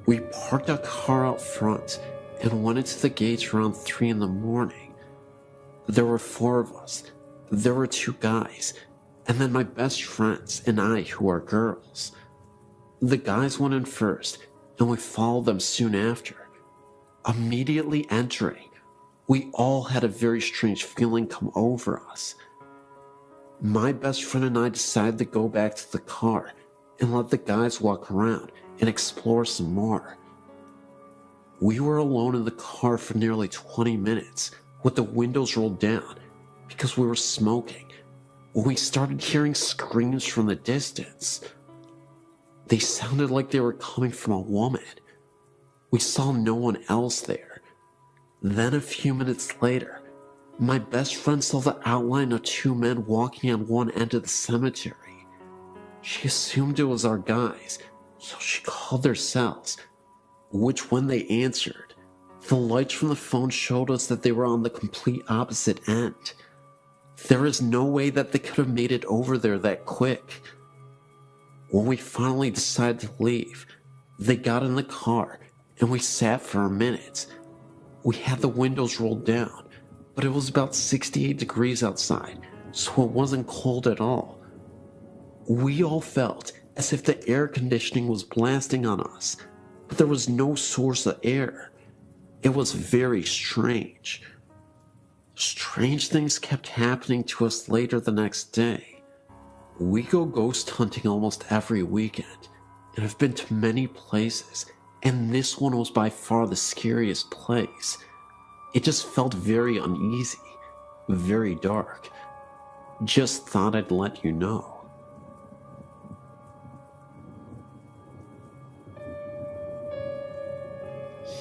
We parked our car out front and went into the gates around 3 in the morning. There were 4 of us. There were 2 guys, and then my best friends and I, who are girls. The guys went in first, and we followed them soon after. Immediately entering, we all had a very strange feeling come over us. My best friend and I decided to go back to the car and let the guys walk around and explore some more. We were alone in the car for nearly 20 minutes with the windows rolled down because we were smoking when we started hearing screams from the distance. They sounded like they were coming from a woman. We saw no one else there. Then a few minutes later, my best friend saw the outline of 2 men walking on one end of the cemetery. She assumed it was our guys, so she called their cells, which when they answered, the lights from the phone showed us that they were on the complete opposite end. There is no way that they could have made it over there that quick. When we finally decided to leave, they got in the car and we sat for a minute. We had the windows rolled down, but it was about 68 degrees outside, so it wasn't cold at all. We all felt as if the air conditioning was blasting on us, but there was no source of air. It was very strange. Strange things kept happening to us later the next day. We go ghost hunting almost every weekend, and have been to many places, and this one was by far the scariest place. It just felt very uneasy, very dark. Just thought I'd let you know.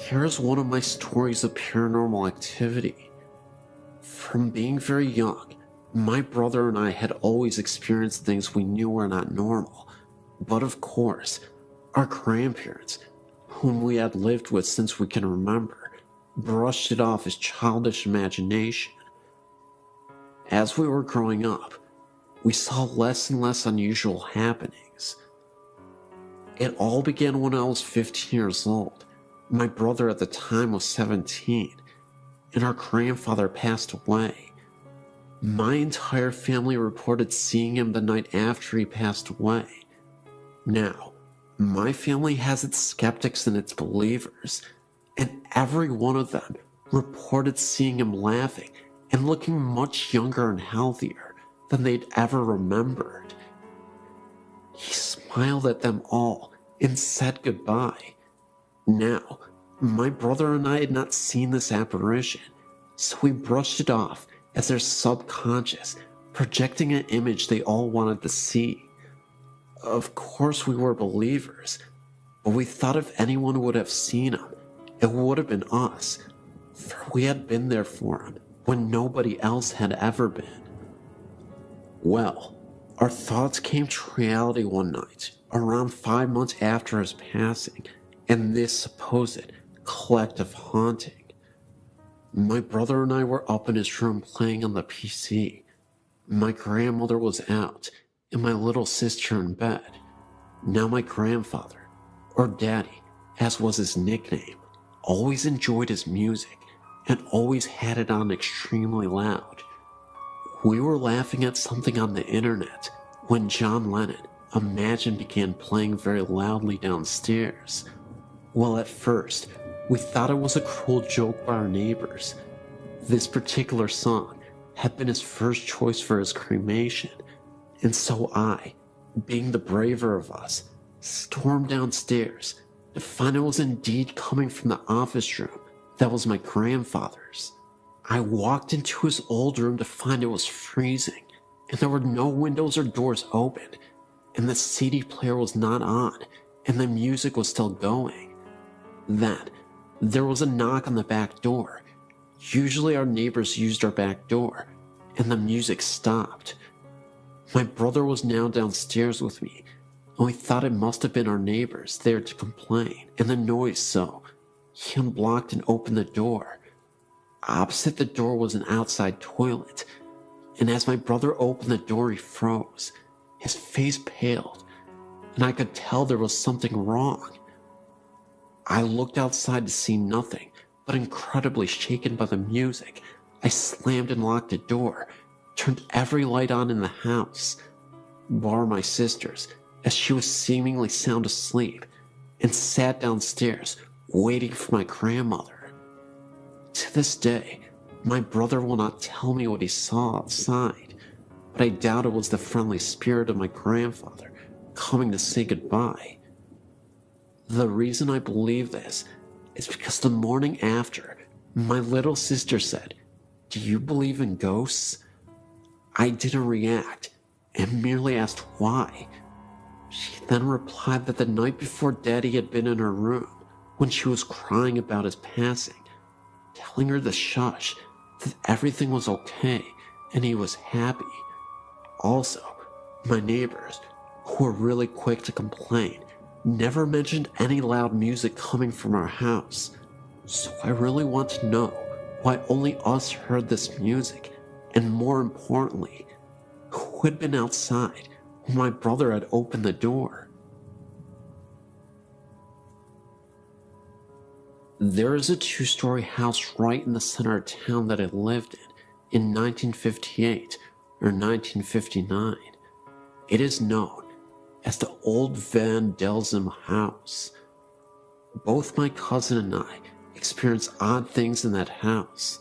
Here's one of my stories of paranormal activity. From being very young, my brother and I had always experienced things we knew were not normal. But of course, our grandparents, whom we had lived with since we can remember, brushed it off as childish imagination. As we were growing up, we saw less and less unusual happenings. It all began when I was 15 years old. My brother at the time was 17, and our grandfather passed away. My entire family reported seeing him the night after he passed away. Now, my family has its skeptics and its believers, and every one of them reported seeing him laughing and looking much younger and healthier than they'd ever remembered. He smiled at them all and said goodbye. Now, my brother and I had not seen this apparition, so we brushed it off as their subconscious projecting an image they all wanted to see. Of course we were believers, but we thought if anyone would have seen him, it would have been us, for we had been there for him when nobody else had ever been. Well, our thoughts came to reality one night, around 5 months after his passing, and this supposed collective haunting. My brother and I were up in his room playing on the PC. My grandmother was out, and my little sister in bed. Now my grandfather, or Daddy, as was his nickname, always enjoyed his music and always had it on extremely loud. We were laughing at something on the internet when John Lennon, Imagine, began playing very loudly downstairs. Well, at first, we thought it was a cruel joke by our neighbors. This particular song had been his first choice for his cremation, and so I, being the braver of us, stormed downstairs to find it was indeed coming from the office room that was my grandfather's. I walked into his old room to find it was freezing, and there were no windows or doors open, and the CD player was not on, and the music was still going. Then, there was a knock on the back door. Usually our neighbors used our back door, and the music stopped. My brother was now downstairs with me, and we thought it must have been our neighbors there to complain, and the noise, so he unblocked and opened the door. Opposite the door was an outside toilet, and as my brother opened the door, he froze. His face paled, and I could tell there was something wrong. I looked outside to see nothing, but incredibly shaken by the music, I slammed and locked the door, turned every light on in the house, bar my sister's, as she was seemingly sound asleep, and sat downstairs, waiting for my grandmother. To this day, my brother will not tell me what he saw outside, but I doubt it was the friendly spirit of my grandfather coming to say goodbye. The reason I believe this is because the morning after, my little sister said, "Do you believe in ghosts?" I didn't react and merely asked why. She then replied that the night before Daddy had been in her room when she was crying about his passing, telling her to shush, that everything was okay and he was happy. Also, my neighbors, who were really quick to complain, never mentioned any loud music coming from our house. So I really want to know why only us heard this music, and more importantly, who had been outside when my brother had opened the door. There is a 2-story house right in the center of town that I lived in 1958 or 1959. It is known as the Old Van Delzum House. Both my cousin and I experienced odd things in that house.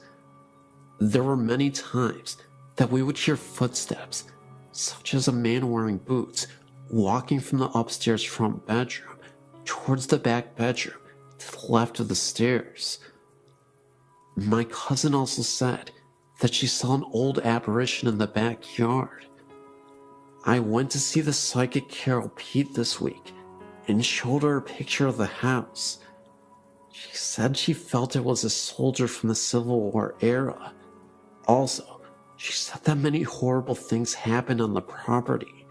There were many times that we would hear footsteps, such as a man wearing boots walking from the upstairs front bedroom towards the back bedroom to the left of the stairs. My cousin also said that she saw an old apparition in the backyard. I went to see the psychic Carol Pete this week and showed her a picture of the house. She said she felt it was a soldier from the Civil War era. Also, she said that many horrible things happened on the property.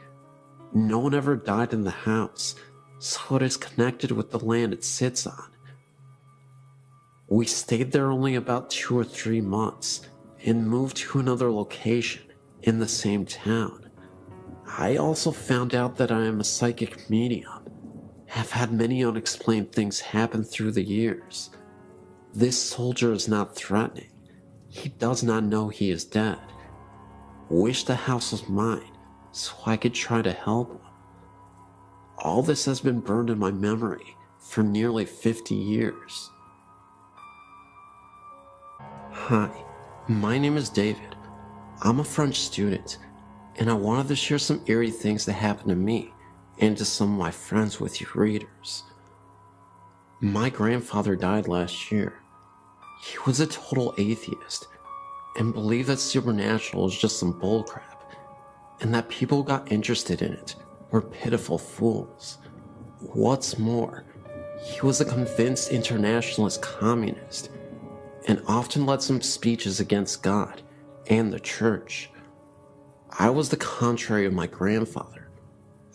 No one ever died in the house, so it is connected with the land it sits on. We stayed there only about 2 or 3 months and moved to another location in the same town. I also found out that I am a psychic medium, have had many unexplained things happen through the years. This soldier is not threatening. He does not know he is dead. Wish the house was mine so I could try to help him. All this has been burned in my memory for nearly 50 years. Hi, my name is David. I'm a French student, and I wanted to share some eerie things that happened to me and to some of my friends with you readers. My grandfather died last year. He was a total atheist and believed that supernatural was just some bullcrap, and that people got interested in it were pitiful fools. What's more, he was a convinced internationalist communist and often led some speeches against God and the church. I was the contrary of my grandfather,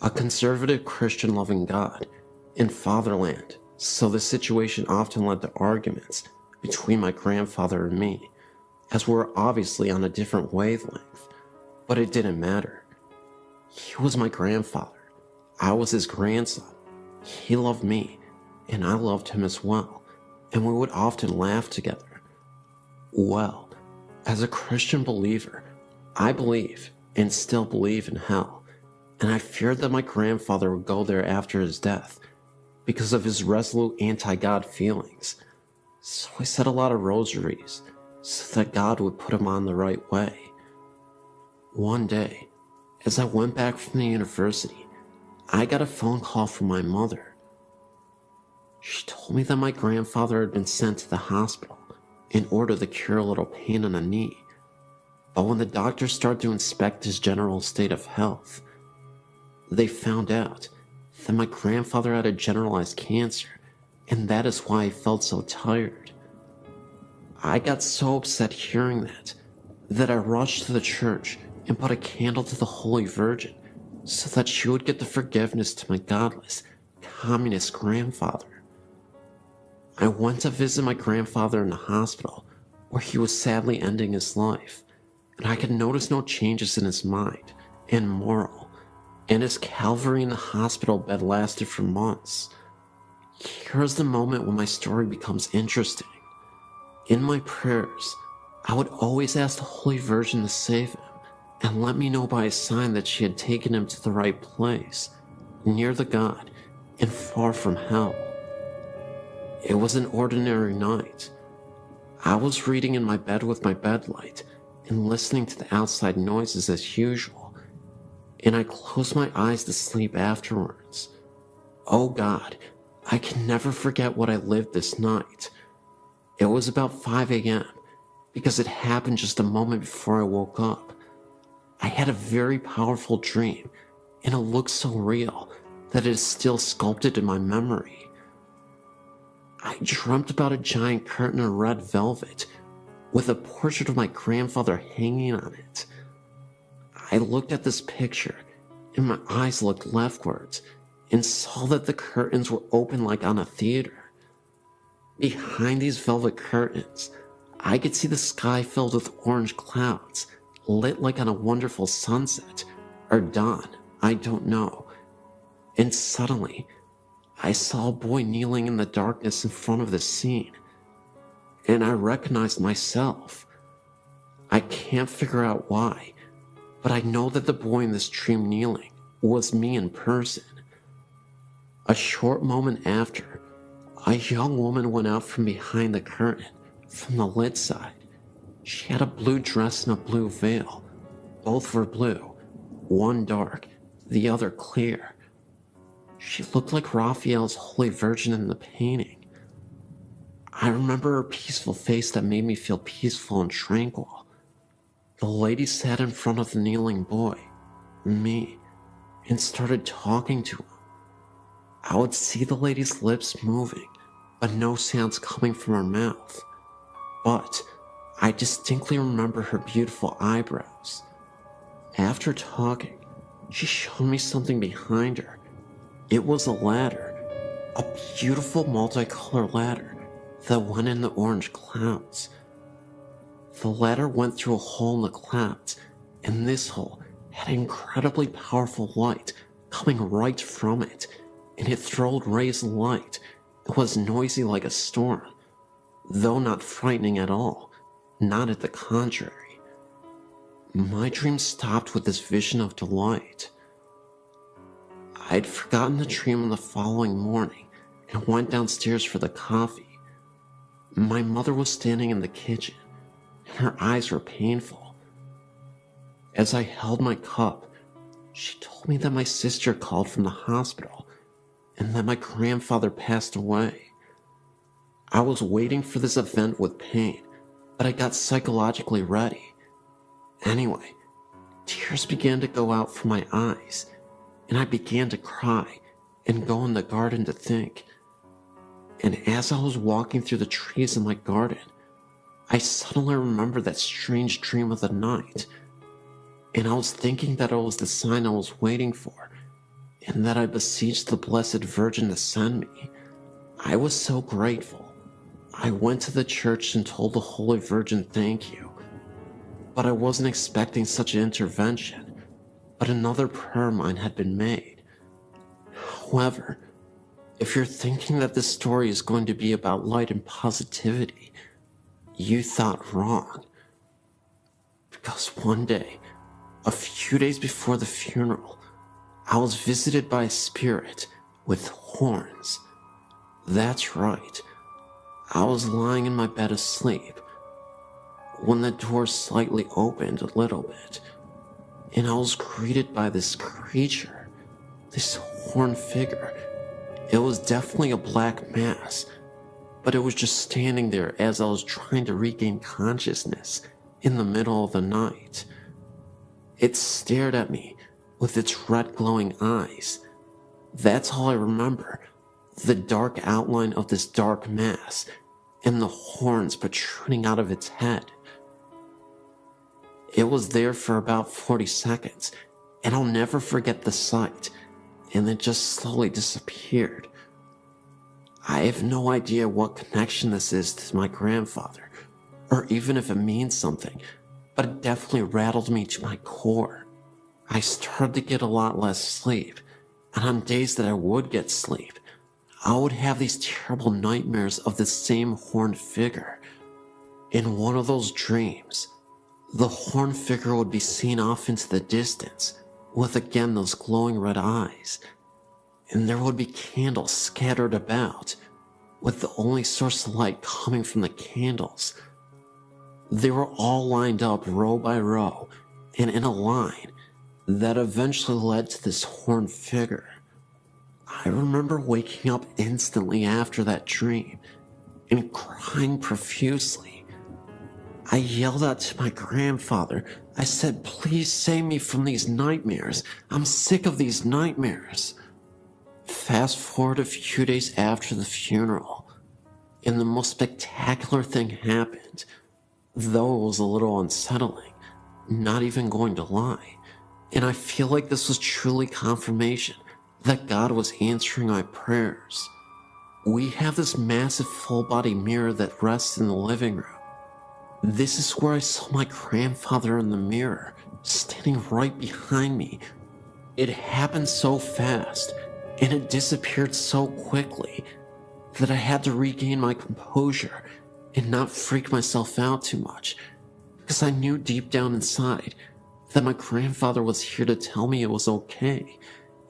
a conservative Christian loving God in fatherland, so this situation often led to arguments between my grandfather and me, as we're obviously on a different wavelength, but it didn't matter. He was my grandfather. I was his grandson. He loved me, and I loved him as well, and we would often laugh together. Well, as a Christian believer, I believe and still believe in hell, and I feared that my grandfather would go there after his death because of his resolute anti-God feelings. So I said a lot of rosaries so that God would put him on the right way. One day, as I went back from the university, I got a phone call from my mother. She told me that my grandfather had been sent to the hospital in order to cure a little pain in the knee. But when the doctors started to inspect his general state of health, they found out that my grandfather had a generalized cancer, and that is why he felt so tired. I got so upset hearing that I rushed to the church and put a candle to the Holy Virgin so that she would get the forgiveness to my godless, communist grandfather. I went to visit my grandfather in the hospital, where he was sadly ending his life, and I could notice no changes in his mind and moral, and his Calvary in the hospital bed lasted for months. Here's the moment when my story becomes interesting. In my prayers, I would always ask the Holy Virgin to save him and let me know by a sign that she had taken him to the right place, near the God and far from hell. It was an ordinary night. I was reading in my bed with my bed light and listening to the outside noises as usual, and I closed my eyes to sleep afterwards. Oh God, I can never forget what I lived this night. It was about 5 a.m. because it happened just a moment before I woke up. I had a very powerful dream, and it looked so real that it is still sculpted in my memory. I dreamt about a giant curtain of red velvet with a portrait of my grandfather hanging on it. I looked at this picture, and my eyes looked leftwards and saw that the curtains were open like on a theater. Behind these velvet curtains, I could see the sky filled with orange clouds, lit like on a wonderful sunset, or dawn, I don't know. And suddenly, I saw a boy kneeling in the darkness in front of the scene, and I recognized myself. I can't figure out why, but I know that the boy in this dream kneeling was me in person. A short moment after, a young woman went out from behind the curtain, from the lit side. She had a blue dress and a blue veil. Both were blue, one dark, the other clear. She looked like Raphael's Holy Virgin in the painting. I remember her peaceful face that made me feel peaceful and tranquil. The lady sat in front of the kneeling boy, me, and started talking to him. I would see the lady's lips moving, but no sounds coming from her mouth. But I distinctly remember her beautiful eyebrows. After talking, she showed me something behind her. It was a ladder, a beautiful multicolored ladder that went in the orange clouds. The ladder went through a hole in the clouds, and this hole had incredibly powerful light coming right from it, and it throwed rays of light. It was noisy like a storm, though not frightening at all, not at the contrary. My dream stopped with this vision of delight. I'd forgotten the dream on the following morning and went downstairs for the coffee. My mother was standing in the kitchen, and her eyes were painful. As I held my cup, she told me that my sister called from the hospital and that my grandfather passed away. I was waiting for this event with pain, but I got psychologically ready. Anyway, tears began to go out from my eyes, and I began to cry and go in the garden to think. And as I was walking through the trees in my garden, I suddenly remembered that strange dream of the night, and I was thinking that it was the sign I was waiting for, and that I beseeched the Blessed Virgin to send me. I was so grateful. I went to the church and told the Holy Virgin thank you, but I wasn't expecting such an intervention. But another prayer of mine had been made. However, if you're thinking that this story is going to be about light and positivity, you thought wrong. Because one day, a few days before the funeral, I was visited by a spirit with horns. That's right. I was lying in my bed asleep when the door slightly opened a little bit, and I was greeted by this creature, this horned figure. It was definitely a black mass, but it was just standing there as I was trying to regain consciousness in the middle of the night. It stared at me with its red glowing eyes. That's all I remember, the dark outline of this dark mass and the horns protruding out of its head. It was there for about 40 seconds, and I'll never forget the sight, and it just slowly disappeared. I have no idea what connection this is to my grandfather, or even if it means something, but it definitely rattled me to my core. I started to get a lot less sleep, and on days that I would get sleep, I would have these terrible nightmares of the same horned figure. In one of those dreams, the horned figure would be seen off into the distance, with again those glowing red eyes, and there would be candles scattered about, with the only source of light coming from the candles. They were all lined up row by row and in a line that eventually led to this horned figure. I remember waking up instantly after that dream and crying profusely. I yelled out to my grandfather. I said, "Please save me from these nightmares. I'm sick of these nightmares." Fast forward a few days after the funeral, and the most spectacular thing happened, though it was a little unsettling, not even going to lie. And I feel like this was truly confirmation that God was answering my prayers. We have this massive full-body mirror that rests in the living room. This is where I saw my grandfather in the mirror, standing right behind me. It happened so fast, and it disappeared so quickly, that I had to regain my composure and not freak myself out too much, because I knew deep down inside that my grandfather was here to tell me it was okay,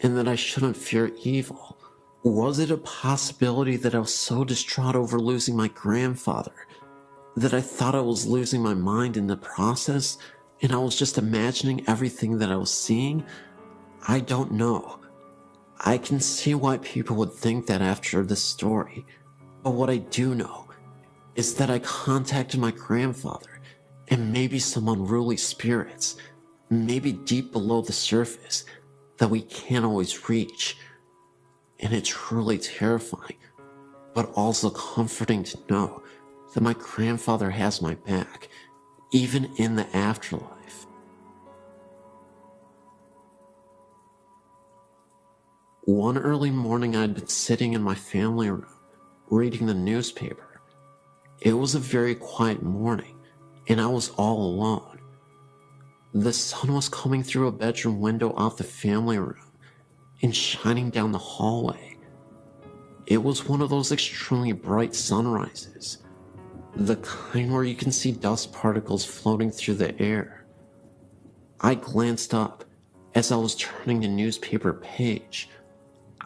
and that I shouldn't fear evil. Was it a possibility that I was so distraught over losing my grandfather that I thought I was losing my mind in the process, and I was just imagining everything that I was seeing? I don't know. I can see why people would think that after this story, but what I do know is that I contacted my grandfather and maybe some unruly spirits, maybe deep below the surface, that we can't always reach. And it's truly terrifying, but also comforting to know that my grandfather has my back, even in the afterlife. One early morning, I'd been sitting in my family room, reading the newspaper. It was a very quiet morning, and I was all alone. The sun was coming through a bedroom window off the family room and shining down the hallway. It was one of those extremely bright sunrises, the kind where you can see dust particles floating through the air. I glanced up as I was turning the newspaper page.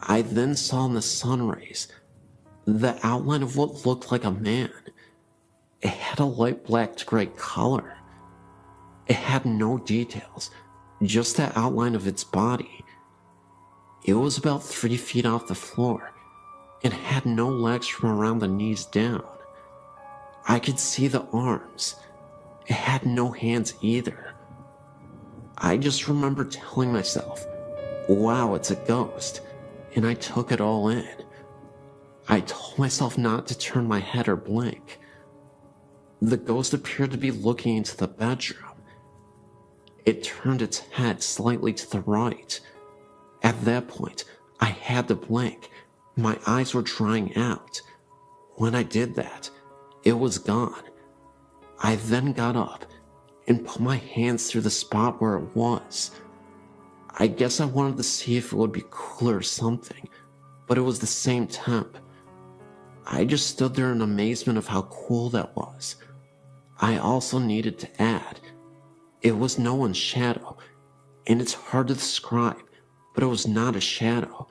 I then saw in the sun rays the outline of what looked like a man. It had a light black to gray color. It had no details, just the outline of its body. It was about 3 feet off the floor and had no legs from around the knees down. I could see the arms. It had no hands either. I just remember telling myself, "Wow, it's a ghost," and I took it all in. I told myself not to turn my head or blink. The ghost appeared to be looking into the bedroom. It turned its head slightly to the right. At that point, I had to blink. My eyes were drying out. When I did that, it was gone. I then got up and put my hands through the spot where it was. I guess I wanted to see if it would be cooler or something, but it was the same temp. I just stood there in amazement of how cool that was. I also needed to add, it was no one's shadow, and it's hard to describe, but it was not a shadow.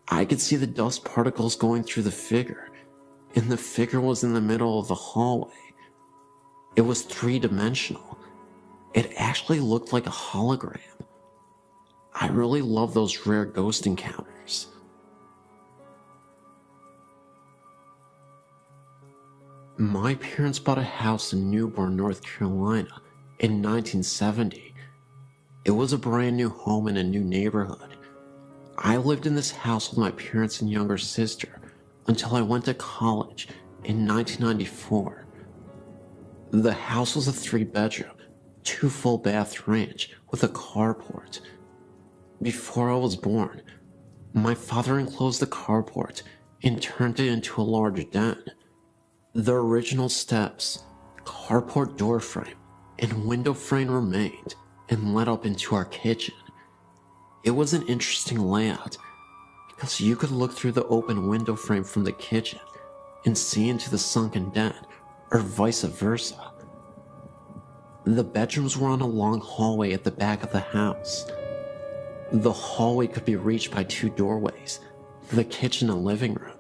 I could see the dust particles going through the figure, and the figure was in the middle of the hallway. It was 3-dimensional. It actually looked like a hologram. I really love those rare ghost encounters. My parents bought a house in Newborn, North Carolina in 1970. It was a brand new home in a new neighborhood. I lived in this house with my parents and younger sister until I went to college in 1994. The house was a 3-bedroom, 2 full bath ranch with a carport. Before I was born, my father enclosed the carport and turned it into a large den. The original steps, carport door frame, and window frame remained and led up into our kitchen. It was an interesting layout because you could look through the open window frame from the kitchen and see into the sunken den, or vice versa. The bedrooms were on a long hallway at the back of the house. The hallway could be reached by 2 doorways, the kitchen and living room,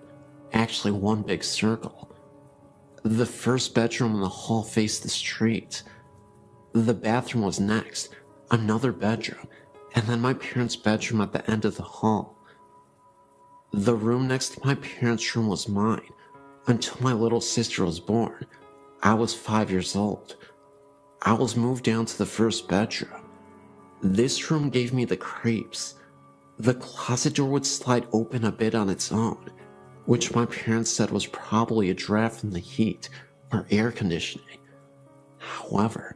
actually one big circle. The first bedroom in the hall faced the street. The bathroom was next, another bedroom, and then my parents' bedroom at the end of the hall. The room next to my parents' room was mine until my little sister was born. I was 5 years old. I was moved down to the first bedroom. This room gave me the creeps. The closet door would slide open a bit on its own, which my parents said was probably a draft from the heat or air conditioning. However,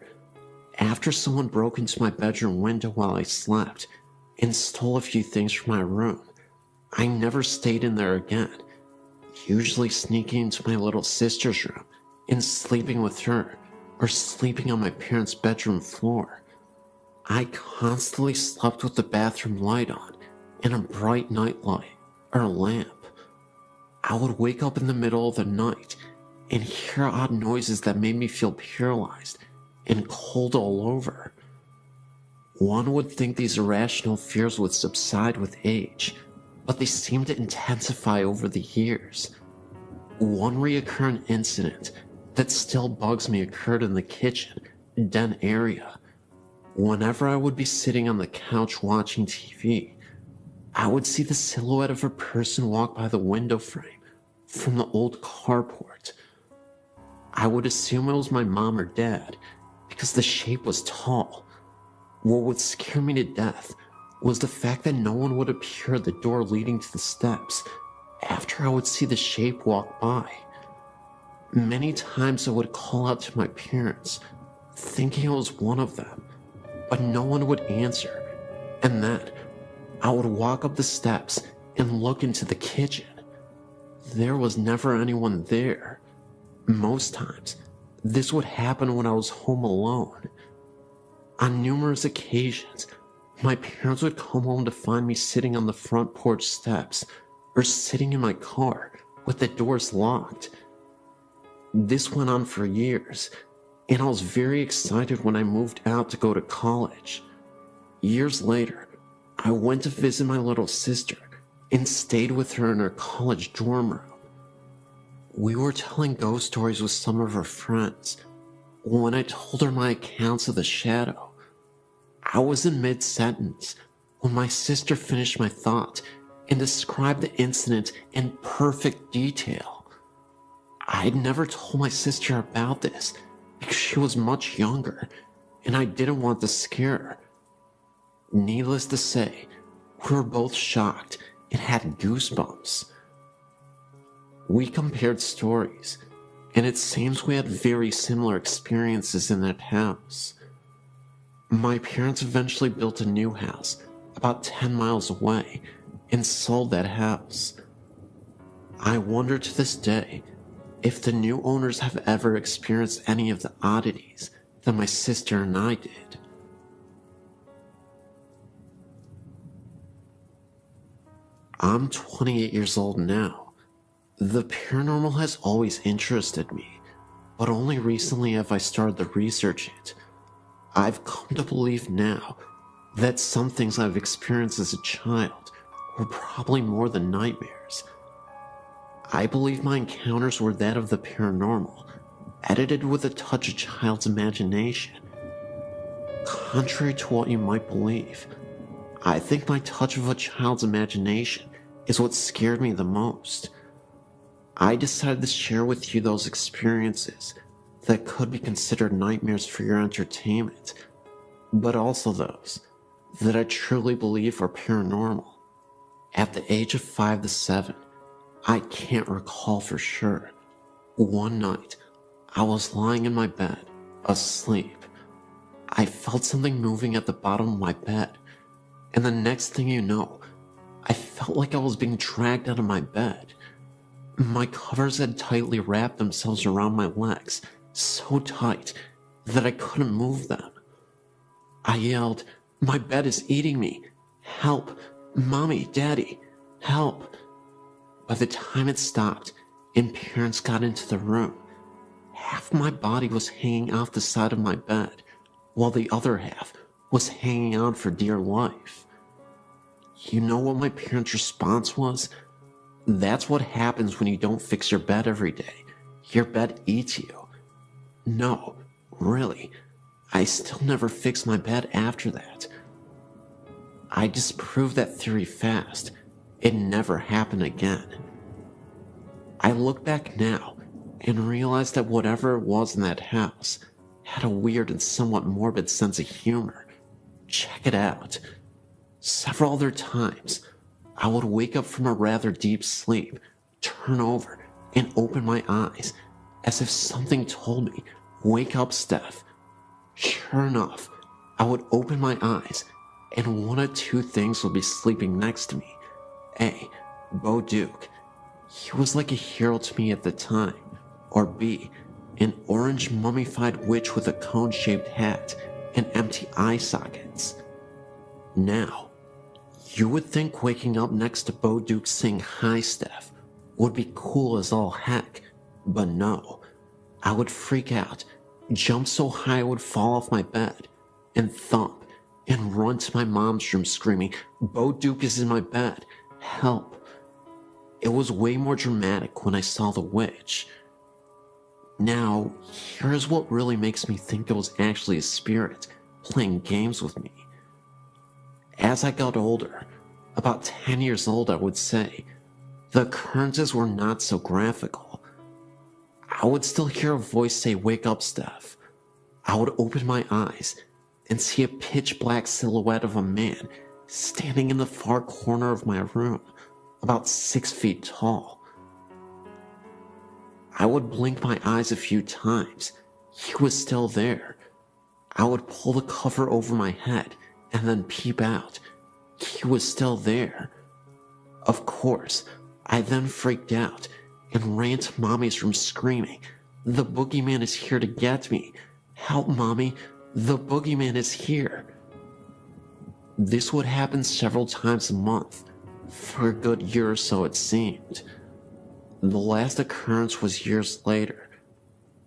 after someone broke into my bedroom window while I slept and stole a few things from my room, I never stayed in there again, usually sneaking into my little sister's room and sleeping with her or sleeping on my parents' bedroom floor. I constantly slept with the bathroom light on and a bright night light or lamp. I would wake up in the middle of the night and hear odd noises that made me feel paralyzed and cold all over. One would think these irrational fears would subside with age, but they seemed to intensify over the years. One recurrent incident that still bugs me occurred in the kitchen, den area. Whenever I would be sitting on the couch watching TV, I would see the silhouette of a person walk by the window frame from the old carport. I would assume it was my mom or dad because the shape was tall. What would scare me to death was the fact that no one would appear at the door leading to the steps after I would see the shape walk by. Many times I would call out to my parents, thinking I was one of them, but no one would answer, and then I would walk up the steps and look into the kitchen. There was never anyone there. Most times, this would happen when I was home alone. On numerous occasions, my parents would come home to find me sitting on the front porch steps or sitting in my car with the doors locked. This went on for years, and I was very excited when I moved out to go to college. Years later, I went to visit my little sister and stayed with her in her college dorm room. We were telling ghost stories with some of her friends. When I told her my accounts of the shadow, I was in mid-sentence when my sister finished my thought and described the incident in perfect detail. I had never told my sister about this because she was much younger and I didn't want to scare her. Needless to say, we were both shocked and had goosebumps. We compared stories, and it seems we had very similar experiences in that house. My parents eventually built a new house about 10 miles away and sold that house. I wonder to this day if the new owners have ever experienced any of the oddities that my sister and I did. I'm 28 years old now. The paranormal has always interested me, but only recently have I started to research it. I've come to believe now that some things I've experienced as a child were probably more than nightmares. I believe my encounters were that of the paranormal, edited with a touch of child's imagination. Contrary to what you might believe, I think my touch of a child's imagination is what scared me the most. I decided to share with you those experiences that could be considered nightmares for your entertainment, but also those that I truly believe are paranormal. At the age of 5 to 7, I can't recall for sure. One night, I was lying in my bed, asleep. I felt something moving at the bottom of my bed, and the next thing you know, I felt like I was being dragged out of my bed. My covers had tightly wrapped themselves around my legs, so tight that I couldn't move them. I yelled, "My bed is eating me! Help! Mommy, Daddy, help!" By the time it stopped and parents got into the room, half my body was hanging off the side of my bed, while the other half was hanging on for dear life. You know what my parents' response was? "That's what happens when you don't fix your bed every day. Your bed eats you." No, really, I still never fixed my bed after that. I disproved that theory fast. It never happened again. I look back now and realize that whatever it was in that house had a weird and somewhat morbid sense of humor. Check it out. Several other times, I would wake up from a rather deep sleep, turn over, and open my eyes, as if something told me, "Wake up, Steph." Sure enough, I would open my eyes, and one of two things would be sleeping next to me. A, Bo Duke. He was like a hero to me at the time. Or B, an orange mummified witch with a cone-shaped hat and empty eye sockets. Now, you would think waking up next to Bo Duke saying "Hi, Steph" would be cool as all heck, but no. I would freak out, jump so high I would fall off my bed, and thump, and run to my mom's room screaming, "Bo Duke is in my bed, help." It was way more dramatic when I saw the witch. Now, here's what really makes me think it was actually a spirit playing games with me. As I got older, about 10 years old I would say, the occurrences were not so graphical. I would still hear a voice say, "Wake up, Steph." I would open my eyes and see a pitch black silhouette of a man standing in the far corner of my room, about 6 feet tall. I would blink my eyes a few times. He was still there. I would pull the cover over my head and then peep out. He was still there. Of course, I then freaked out and ran to Mommy's room screaming, "The boogeyman is here to get me. Help, Mommy, the boogeyman is here." This would happen several times a month, for a good year or so it seemed. The last occurrence was years later,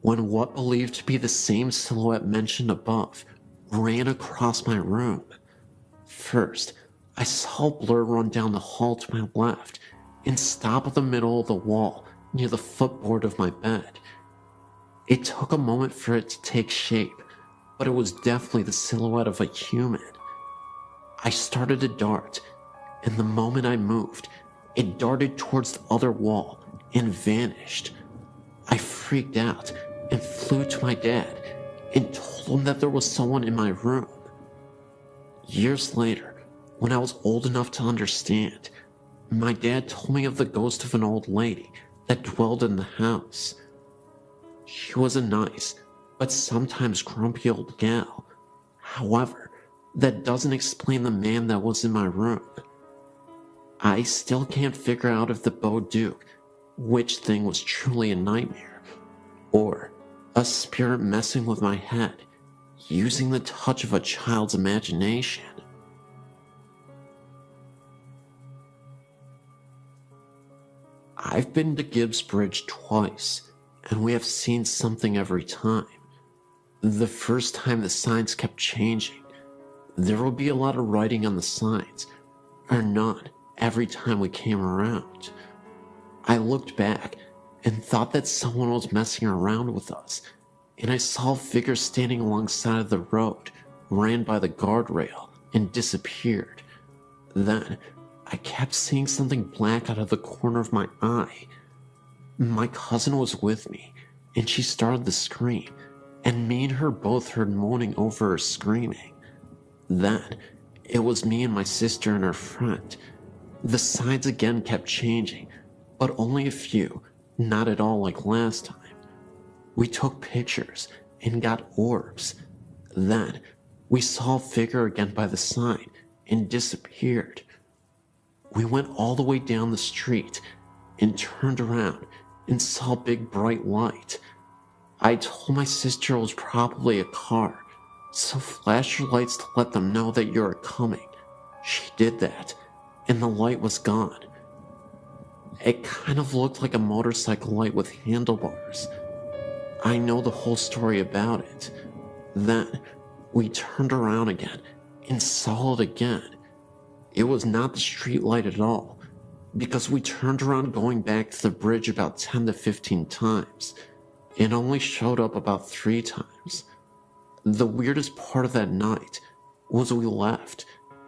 when what believed to be the same silhouette mentioned above ran across my room. First, I saw a blur run down the hall to my left and stop at the middle of the wall near the footboard of my bed. It took a moment for it to take shape, but it was definitely the silhouette of a human. I started to dart, and the moment I moved, it darted towards the other wall and vanished. I freaked out and flew to my dad and told him that there was someone in my room. Years later, when I was old enough to understand, my dad told me of the ghost of an old lady that dwelled in the house. She was a nice, but sometimes grumpy old gal. However, that doesn't explain the man that was in my room. I still can't figure out if the Bo Duke witch thing was truly a nightmare, or a spirit messing with my head, using the touch of a child's imagination. I've been to Gibbs Bridge twice, and we have seen something every time. The first time the signs kept changing. There would be a lot of writing on the signs, or none, every time we came around. I looked back and thought that someone was messing around with us, and I saw a figure standing alongside of the road, ran by the guardrail, and disappeared. Then, I kept seeing something black out of the corner of my eye. My cousin was with me, and she started to scream, and me and her both heard moaning over her screaming. Then, it was me and my sister and her friend. The signs again kept changing, but only a few, not at all like last time. We took pictures and got orbs. Then, we saw a figure again by the sign and disappeared. We went all the way down the street and turned around and saw a big bright light. I told my sister it was probably a car, so flash your lights to let them know that you're coming. She did that, and the light was gone. It kind of looked like a motorcycle light with handlebars. I know the whole story about it. Then, we turned around again and saw it again. It was not the street light at all, because we turned around going back to the bridge about 10 to 15 times. It only showed up about 3 times. The weirdest part of that night was we left,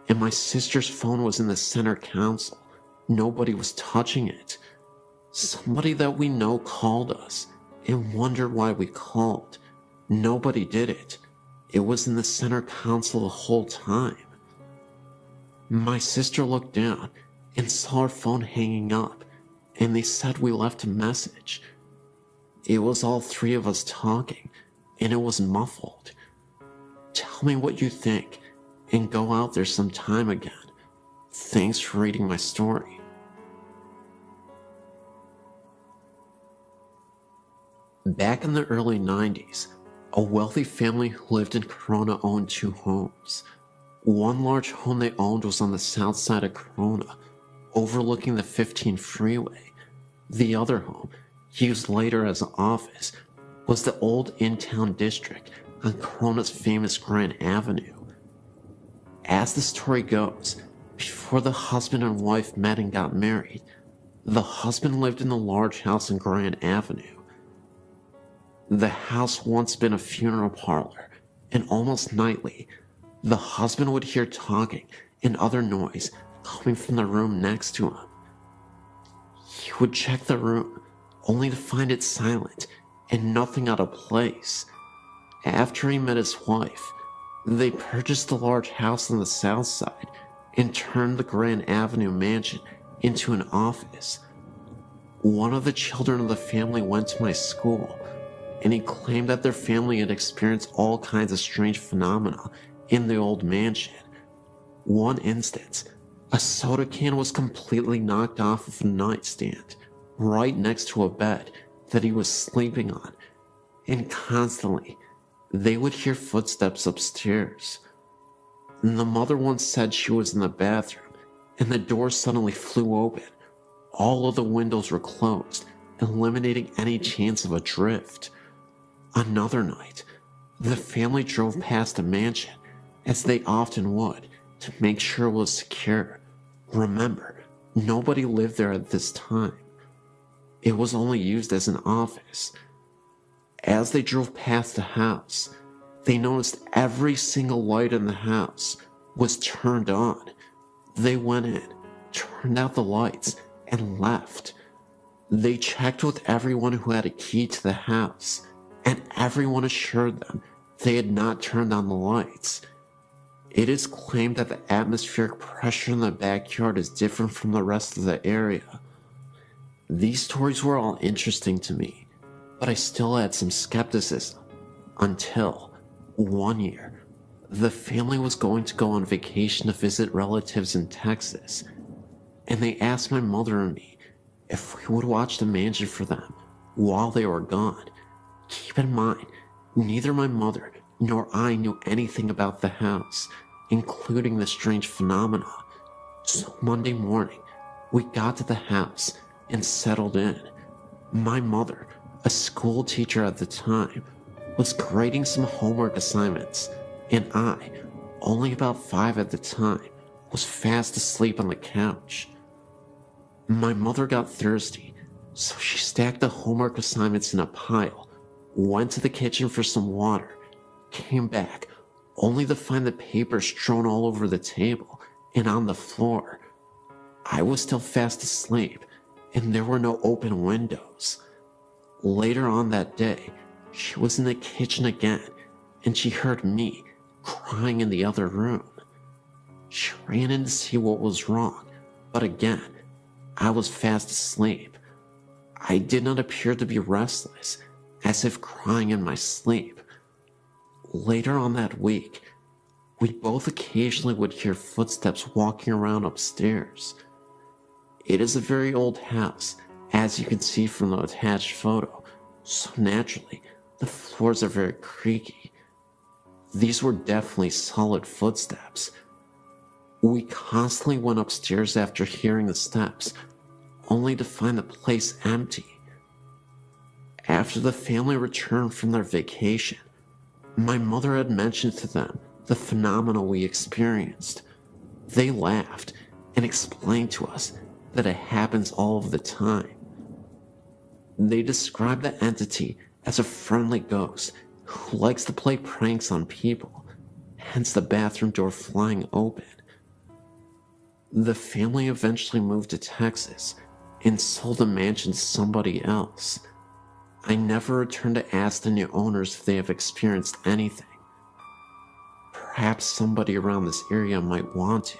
and my sister's phone was in the center console. Nobody was touching it. Somebody that we know called us and wondered why we called. Nobody did it. It was in the center console the whole time. My sister looked down and saw her phone hanging up, and they said we left a message. It was all 3 of us talking, and it was muffled. Tell me what you think, and go out there sometime again. Thanks for reading my story. Back in the early 90s, a wealthy family who lived in Corona owned 2 homes. One large home they owned was on the south side of Corona, overlooking the 15 freeway. The other home, used later as an office, was the old in-town district on Corona's famous Grand Avenue. As the story goes, before the husband and wife met and got married, the husband lived in the large house on Grand Avenue. The house once been a funeral parlor, and almost nightly, the husband would hear talking and other noise coming from the room next to him. He would check the room, only to find it silent and nothing out of place. After he met his wife, they purchased the large house on the south side and turned the Grand Avenue mansion into an office. One of the children of the family went to my school, and he claimed that their family had experienced all kinds of strange phenomena in the old mansion. One instance, a soda can was completely knocked off of a nightstand right next to a bed that he was sleeping on, and constantly they would hear footsteps upstairs. And the mother once said she was in the bathroom and the door suddenly flew open. All of the windows were closed, eliminating any chance of a drift. Another night, the family drove past the mansion, as they often would, to make sure it was secure. Remember, nobody lived there at this time. It was only used as an office. As they drove past the house, they noticed every single light in the house was turned on. They went in, turned out the lights, and left. They checked with everyone who had a key to the house, and everyone assured them they had not turned on the lights. It is claimed that the atmospheric pressure in the backyard is different from the rest of the area. These stories were all interesting to me, but I still had some skepticism. Until, one year, the family was going to go on vacation to visit relatives in Texas, and they asked my mother and me if we would watch the mansion for them while they were gone. Keep in mind, neither my mother nor I knew anything about the house, including the strange phenomena. So Monday morning, we got to the house and settled in. My mother, a school teacher at the time, was grading some homework assignments, and I, only about 5 at the time, was fast asleep on the couch. My mother got thirsty, so she stacked the homework assignments in a pile, went to the kitchen for some water, came back, only to find the paper strewn all over the table and on the floor. I was still fast asleep, and there were no open windows. Later on that day, she was in the kitchen again, and she heard me crying in the other room. She ran in to see what was wrong, but again, I was fast asleep. I did not appear to be restless, as if crying in my sleep. Later on that week, we both occasionally would hear footsteps walking around upstairs. It is a very old house, as you can see from the attached photo, so naturally, the floors are very creaky. These were definitely solid footsteps. We constantly went upstairs after hearing the steps, only to find the place empty. After the family returned from their vacation, my mother had mentioned to them the phenomena we experienced. They laughed and explained to us that it happens all of the time. They described the entity as a friendly ghost who likes to play pranks on people, hence the bathroom door flying open. The family eventually moved to Texas and sold the mansion to somebody else. I never returned to ask the new owners if they have experienced anything. Perhaps somebody around this area might want to.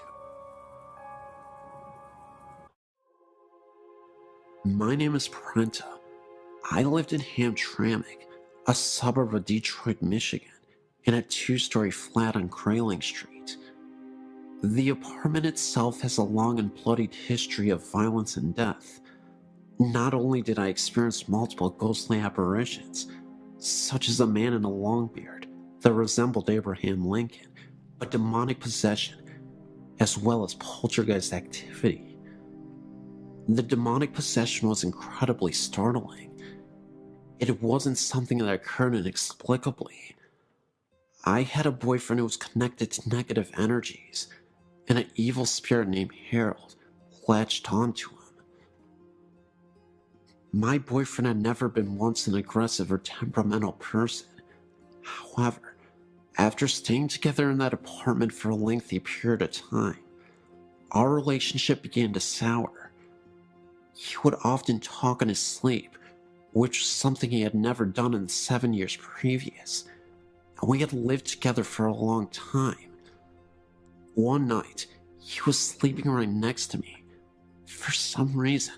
My name is Prenta. I lived in Hamtramck, a suburb of Detroit, Michigan, in a 2-story flat on Grayling Street. The apartment itself has a long and bloodied history of violence and death. Not only did I experience multiple ghostly apparitions, such as a man in a long beard that resembled Abraham Lincoln, but demonic possession, as well as poltergeist activity. The demonic possession was incredibly startling. It wasn't something that occurred inexplicably. I had a boyfriend who was connected to negative energies, and an evil spirit named Harold latched onto him. My boyfriend had never been once an aggressive or temperamental person. However, after staying together in that apartment for a lengthy period of time, our relationship began to sour. He would often talk in his sleep, which was something he had never done in the 7 years previous, and we had lived together for a long time. One night, he was sleeping right next to me. For some reason,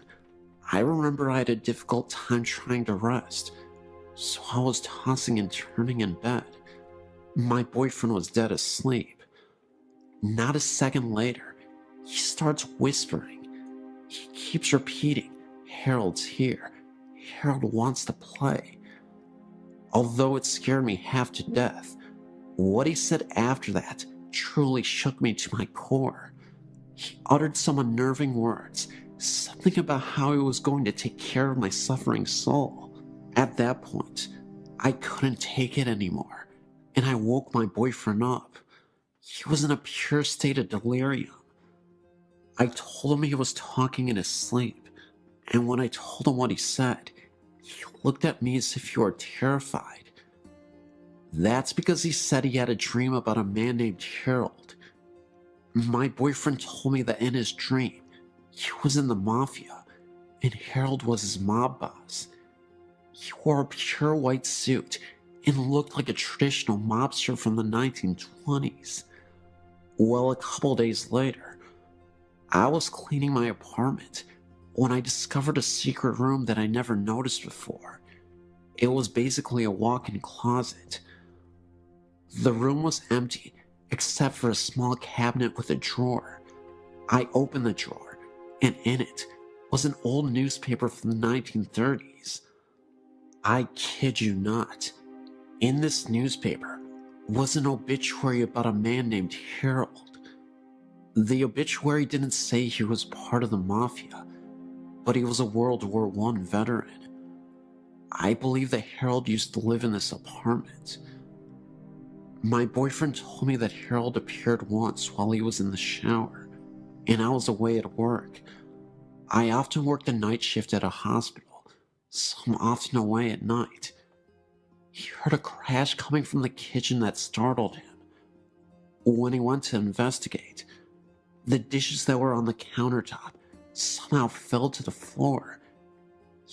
I remember I had a difficult time trying to rest, so I was tossing and turning in bed. My boyfriend was dead asleep. Not a second later, he starts whispering. He keeps repeating, "Harold's here. Harold wants to play." Although it scared me half to death, what he said after that truly shook me to my core. He uttered some unnerving words, something about how he was going to take care of my suffering soul. At that point, I couldn't take it anymore, and I woke my boyfriend up. He was in a pure state of delirium. I told him he was talking in his sleep, and when I told him what he said, he looked at me as if he were terrified. That's because he said he had a dream about a man named Harold. My boyfriend told me that in his dream, he was in the mafia, and Harold was his mob boss. He wore a pure white suit and looked like a traditional mobster from the 1920s. Well, a couple days later, I was cleaning my apartment when I discovered a secret room that I never noticed before. It was basically a walk-in closet. The room was empty except for a small cabinet with a drawer. I opened the drawer, and in it was an old newspaper from the 1930s. I kid you not. In this newspaper was an obituary about a man named Harold. The obituary didn't say he was part of the mafia, but he was a World War I veteran. I believe that Harold used to live in this apartment. My boyfriend told me that Harold appeared once while he was in the shower, and I was away at work. I often worked a night shift at a hospital, so I'm often away at night. He heard a crash coming from the kitchen that startled him. When he went to investigate, the dishes that were on the countertop somehow fell to the floor.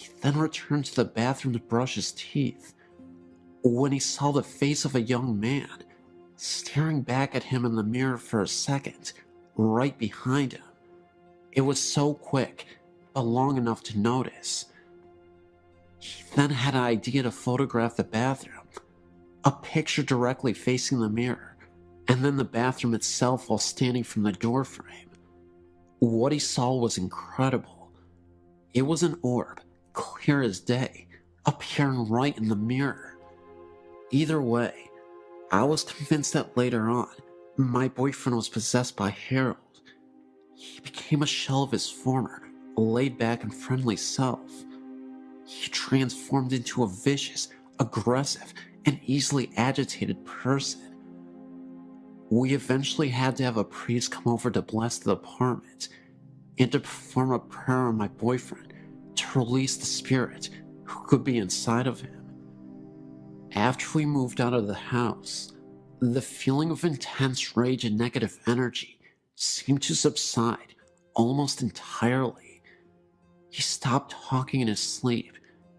He then returned to the bathroom to brush his teeth when he saw the face of a young man staring back at him in the mirror for a second, right behind him. It was so quick, but long enough to notice. He then had an idea to photograph the bathroom, a picture directly facing the mirror, and then the bathroom itself while standing from the doorframe. What he saw was incredible. It was an orb, clear as day, appearing right in the mirror. Either way, I was convinced that later on, my boyfriend was possessed by Harold. He became a shell of his former, laid-back and friendly self. He transformed into a vicious, aggressive, and easily agitated person. We eventually had to have a priest come over to bless the apartment and to perform a prayer on my boyfriend to release the spirit who could be inside of him. After we moved out of the house, the feeling of intense rage and negative energy seemed to subside almost entirely. He stopped talking in his sleep.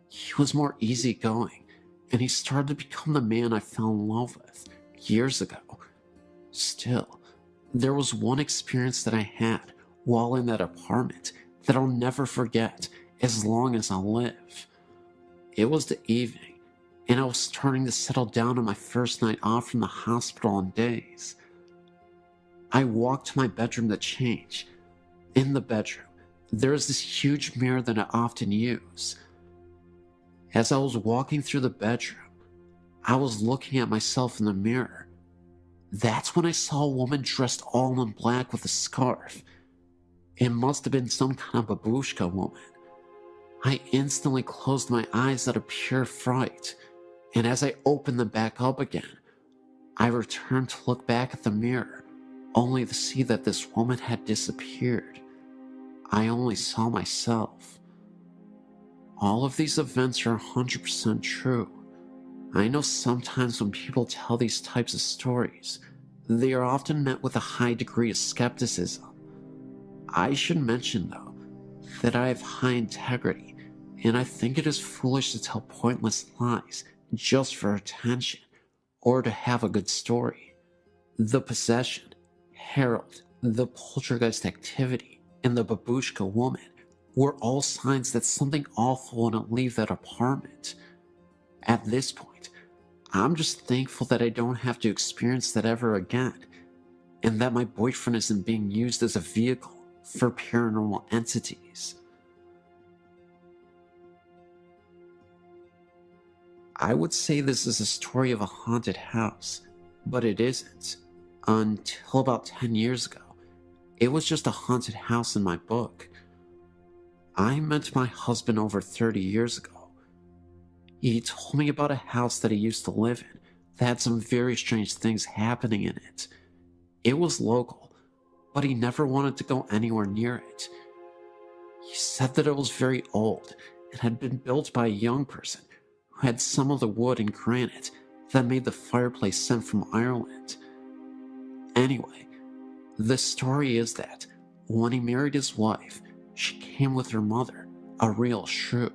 He was more easygoing, and he started to become the man I fell in love with years ago. Still, there was one experience that I had while in that apartment that I'll never forget as long as I live. It was the evening, and I was starting to settle down on my first night off from the hospital in days. I walked to my bedroom to change. In the bedroom, there is this huge mirror that I often use. As I was walking through the bedroom, I was looking at myself in the mirror. That's when I saw a woman dressed all in black with a scarf. It must have been some kind of babushka woman. I instantly closed my eyes out of pure fright, and as I opened them back up again, I returned to look back at the mirror, only to see that this woman had disappeared. I only saw myself. All of these events are 100% true. I know sometimes when people tell these types of stories, they are often met with a high degree of skepticism. I should mention, though, that I have high integrity, and I think it is foolish to tell pointless lies just for attention or to have a good story. The possession, Harold, the poltergeist activity, and the babushka woman were all signs that something awful wouldn't leave that apartment. At this point, I'm just thankful that I don't have to experience that ever again, and that my boyfriend isn't being used as a vehicle for paranormal entities. I would say this is a story of a haunted house, but it isn't. Until about 10 years ago, it was just a haunted house in my book. I met my husband over 30 years ago. He told me about a house that he used to live in that had some very strange things happening in it. It was local, but he never wanted to go anywhere near it. He said that it was very old and had been built by a young person who had some of the wood and granite that made the fireplace sent from Ireland. Anyway, the story is that when he married his wife, she came with her mother, a real shrew.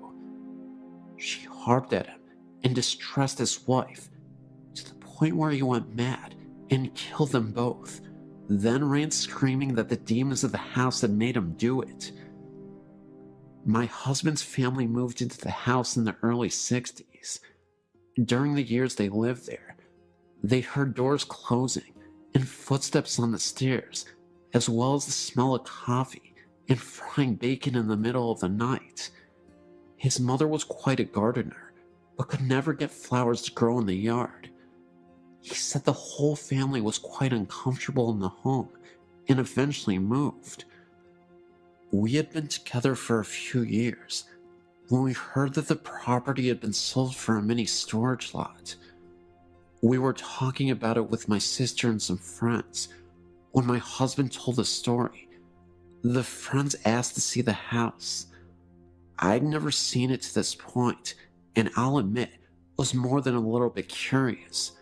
She harped at him and distressed his wife to the point where he went mad and killed them both, then ran screaming that the demons of the house had made him do it. My husband's family moved into the house in the early 60s. During the years they lived there, they heard doors closing and footsteps on the stairs, as well as the smell of coffee and frying bacon in the middle of the night. His mother was quite a gardener, but could never get flowers to grow in the yard. He said the whole family was quite uncomfortable in the home and eventually moved. We had been together for a few years when we heard that the property had been sold for a mini storage lot. We were talking about it with my sister and some friends when my husband told the story. The friends asked to see the house. I'd never seen it to this point, and I'll admit, was more than a little bit curious.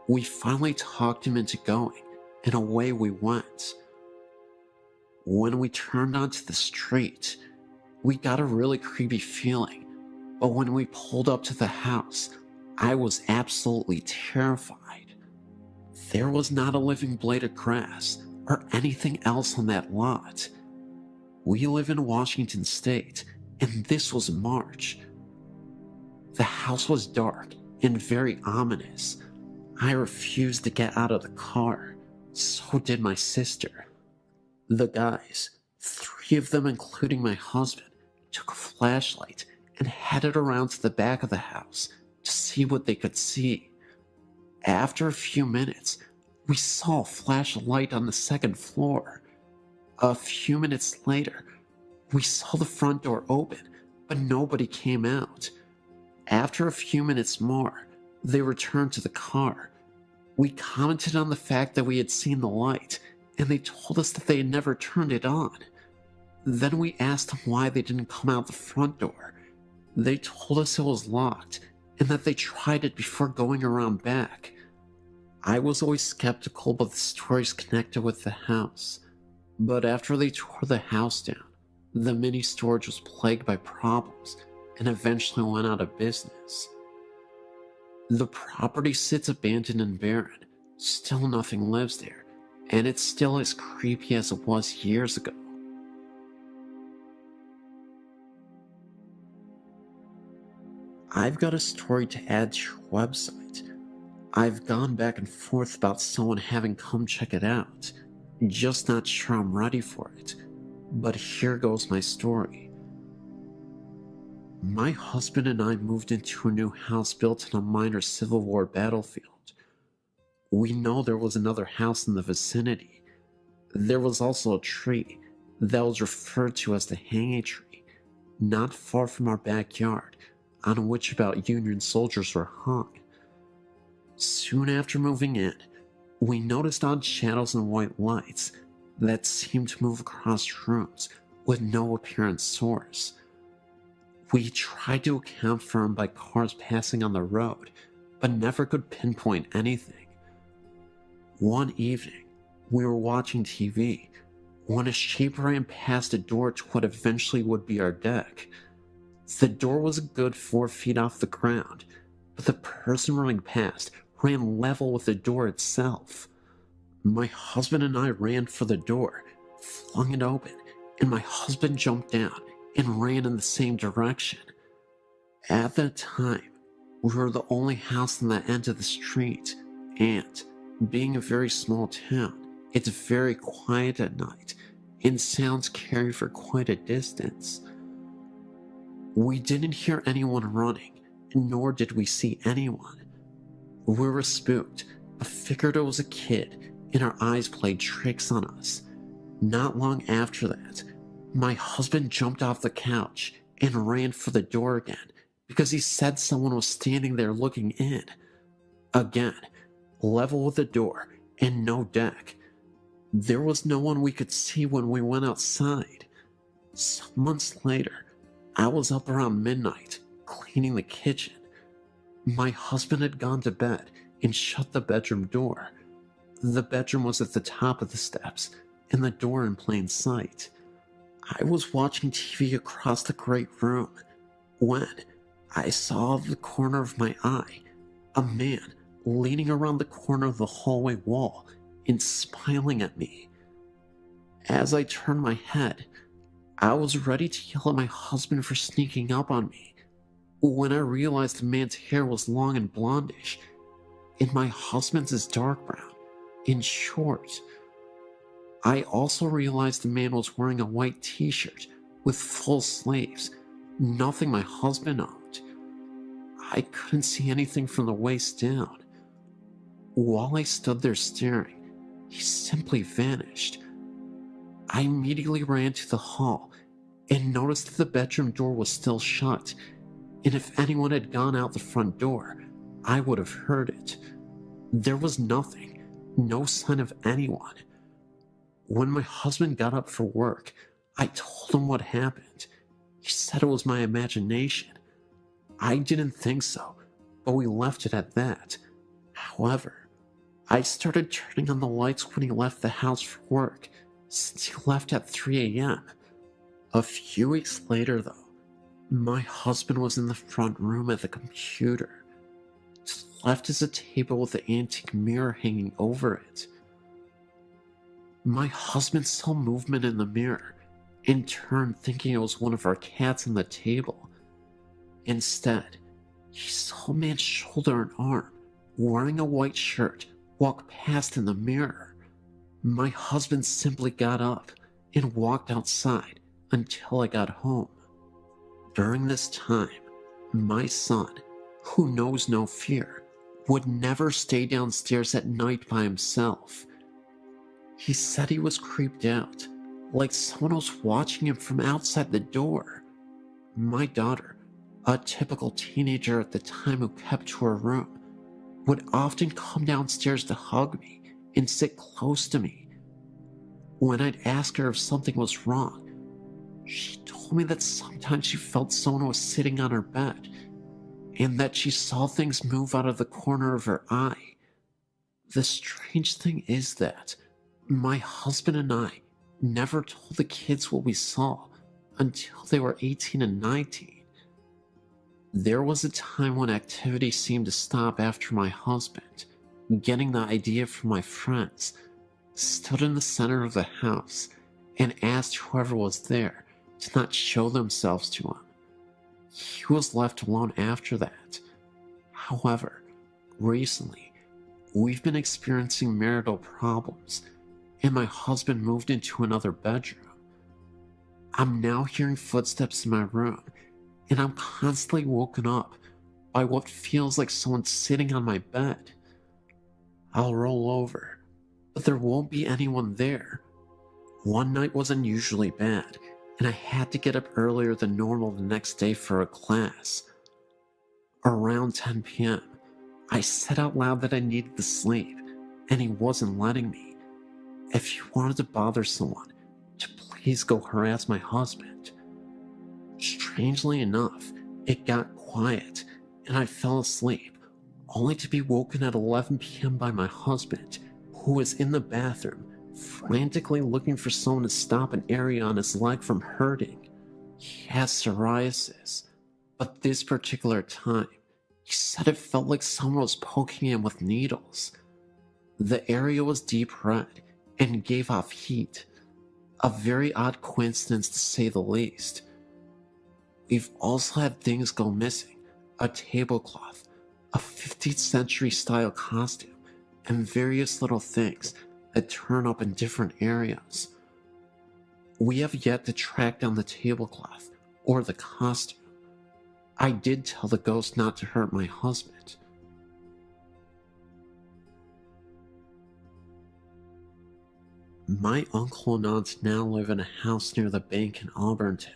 We finally talked him into going, and away we went. When we turned onto the street, We got a really creepy feeling, but when we pulled up to the house, I was absolutely terrified. There was not a living blade of grass or anything else on that lot. We live in Washington State, and this was March. The house was dark and very ominous. I refused to get out of the car. So did my sister. The guys, 3 of them including my husband, took a flashlight and headed around to the back of the house to see what they could see. After a few minutes, we saw a flash of light on the 2nd floor. A few minutes later, we saw the front door open, but nobody came out. After a few minutes more, they returned to the car. We commented on the fact that we had seen the light, and they told us that they had never turned it on. Then we asked them why they didn't come out the front door. They told us it was locked, and that they tried it before going around back. I was always skeptical about the stories connected with the house, but after they tore the house down, the mini storage was plagued by problems and eventually went out of business. The property sits abandoned and barren. Still nothing lives there, and it's still as creepy as it was years ago. I've got a story to add to your website. I've gone back and forth about someone having come check it out. Just not sure I'm ready for it. But here goes my story. My husband and I moved into a new house built on a minor Civil War battlefield. We know there was another house in the vicinity. There was also a tree that was referred to as the hanging tree, not far from our backyard, on which about Union soldiers were hung. Soon after moving in, we noticed odd shadows and white lights that seemed to move across rooms with no apparent source. We tried to account for them by cars passing on the road, but never could pinpoint anything. One evening, we were watching TV when a shape ran past a door to what eventually would be our deck. The door was a good 4 feet off the ground, but the person running past ran level with the door itself. My husband and I ran for the door, flung it open, and my husband jumped down and ran in the same direction. At that time, we were the only house on that end of the street, and being a very small town, it's very quiet at night, and sounds carry for quite a distance. We didn't hear anyone running, nor did we see anyone. We were spooked, but figured it was a kid, and our eyes played tricks on us. Not long after that, my husband jumped off the couch and ran for the door again because he said someone was standing there looking in. Again, level with the door and no deck. There was no one we could see when we went outside. Some months later, I was up around midnight cleaning the kitchen. My husband had gone to bed and shut the bedroom door. The bedroom was at the top of the steps and the door in plain sight. I was watching TV across the great room when I saw out of the corner of my eye a man leaning around the corner of the hallway wall and smiling at me. As I turned my head, I was ready to yell at my husband for sneaking up on me when I realized the man's hair was long and blondish, and my husband's is dark brown and short. I also realized the man was wearing a white t-shirt with full sleeves, nothing my husband owned. I couldn't see anything from the waist down. While I stood there staring, he simply vanished. I immediately ran to the hall and noticed that the bedroom door was still shut, and if anyone had gone out the front door, I would have heard it. There was nothing, no sign of anyone. When my husband got up for work, I told him what happened. He said it was my imagination. I didn't think so, but we left it at that. However, I started turning on the lights when he left the house for work, since he left at 3 a.m. A few weeks later, though, my husband was in the front room at the computer. To the left is a table with an antique mirror hanging over it. My husband saw movement in the mirror, in turn thinking it was one of our cats on the table. Instead, he saw a man's shoulder and arm, wearing a white shirt, walk past in the mirror. My husband simply got up and walked outside until I got home. During this time, my son, who knows no fear, would never stay downstairs at night by himself. He said he was creeped out, like someone was watching him from outside the door. My daughter, a typical teenager at the time who kept to her room, would often come downstairs to hug me and sit close to me. When I'd ask her if something was wrong, she told me that sometimes she felt someone was sitting on her bed, and that she saw things move out of the corner of her eye. The strange thing is that my husband and I never told the kids what we saw until they were 18 and 19. There was a time when activity seemed to stop after my husband, getting the idea from my friends, stood in the center of the house and asked whoever was there to not show themselves to him. He was left alone after that. However, recently, we've been experiencing marital problems, and my husband moved into another bedroom. I'm now hearing footsteps in my room, and I'm constantly woken up by what feels like someone sitting on my bed. I'll roll over, but there won't be anyone there. One night was unusually bad, and I had to get up earlier than normal the next day for a class. Around 10 p.m., I said out loud that I needed to sleep, and he wasn't letting me. If you wanted to bother someone, to please go harass my husband. Strangely enough, it got quiet, and I fell asleep, only to be woken at 11 p.m. by my husband, who was in the bathroom, frantically looking for someone to stop an area on his leg from hurting. He has psoriasis, but this particular time, he said it felt like someone was poking him with needles. The area was deep red and gave off heat. A very odd coincidence to say the least. We've also had things go missing: a tablecloth, a 15th century style costume, and various little things that turn up in different areas. We have yet to track down the tablecloth or the costume. I did tell the ghost not to hurt my husband. My uncle and aunt now live in a house near the bank in Auburntown.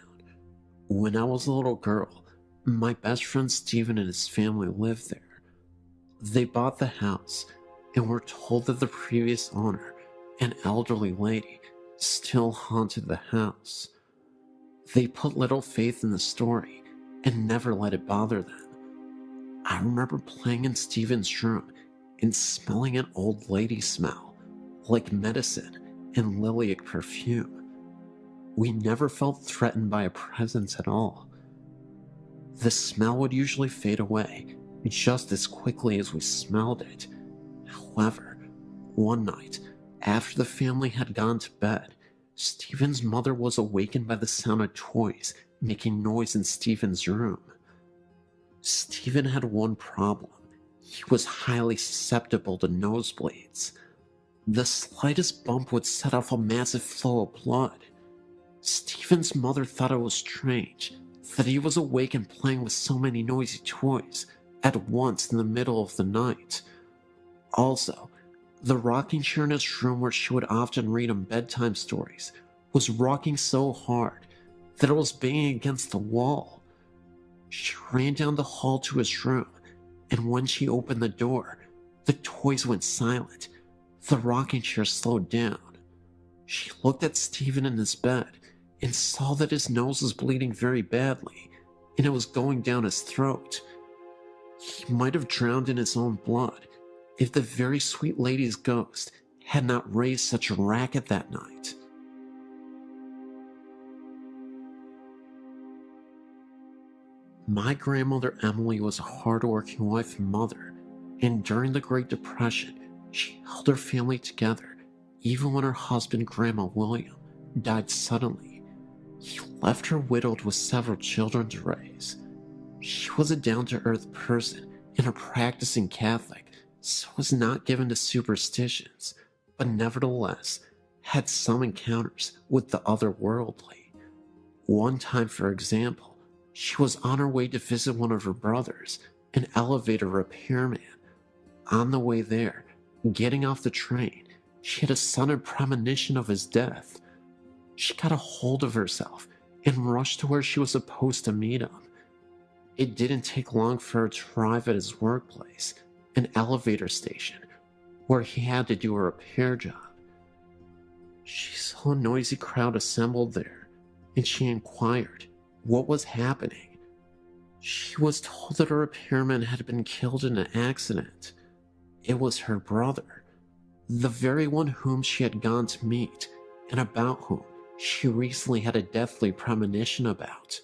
When I was a little girl, my best friend Stephen and his family lived there. They bought the house and were told that the previous owner, an elderly lady, still haunted the house. They put little faith in the story and never let it bother them. I remember playing in Stephen's room and smelling an old lady smell, like medicine and lilac perfume. We never felt threatened by a presence at all. The smell would usually fade away just as quickly as we smelled it. However, one night, after the family had gone to bed, Stephen's mother was awakened by the sound of toys making noise in Stephen's room. Stephen had one problem. He was highly susceptible to nosebleeds. The slightest bump would set off a massive flow of blood. Stephen's mother thought it was strange that he was awake and playing with so many noisy toys at once in the middle of the night. Also, the rocking chair in his room where she would often read him bedtime stories was rocking so hard that it was banging against the wall. She ran down the hall to his room, and when she opened the door, the toys went silent. The rocking chair slowed down. She looked at Stephen in his bed and saw that his nose was bleeding very badly, and it was going down his throat. He might have drowned in his own blood if the very sweet lady's ghost had not raised such a racket that night. My grandmother Emily was a hard-working wife and mother, and during the Great Depression, she held her family together, even when her husband, Grandma William, died suddenly. He left her widowed with several children to raise. She was a down-to-earth person and a practicing Catholic, so was not given to superstitions, but nevertheless had some encounters with the otherworldly. One time, for example, she was on her way to visit one of her brothers, an elevator repairman. On the way there, getting off the train, she had a sudden premonition of his death. She got a hold of herself and rushed to where she was supposed to meet him. It didn't take long for her to arrive at his workplace, an elevator station, where he had to do a repair job. She saw a noisy crowd assembled there, and she inquired what was happening. She was told that a repairman had been killed in an accident. It was her brother, the very one whom she had gone to meet, and about whom she recently had a deathly premonition about.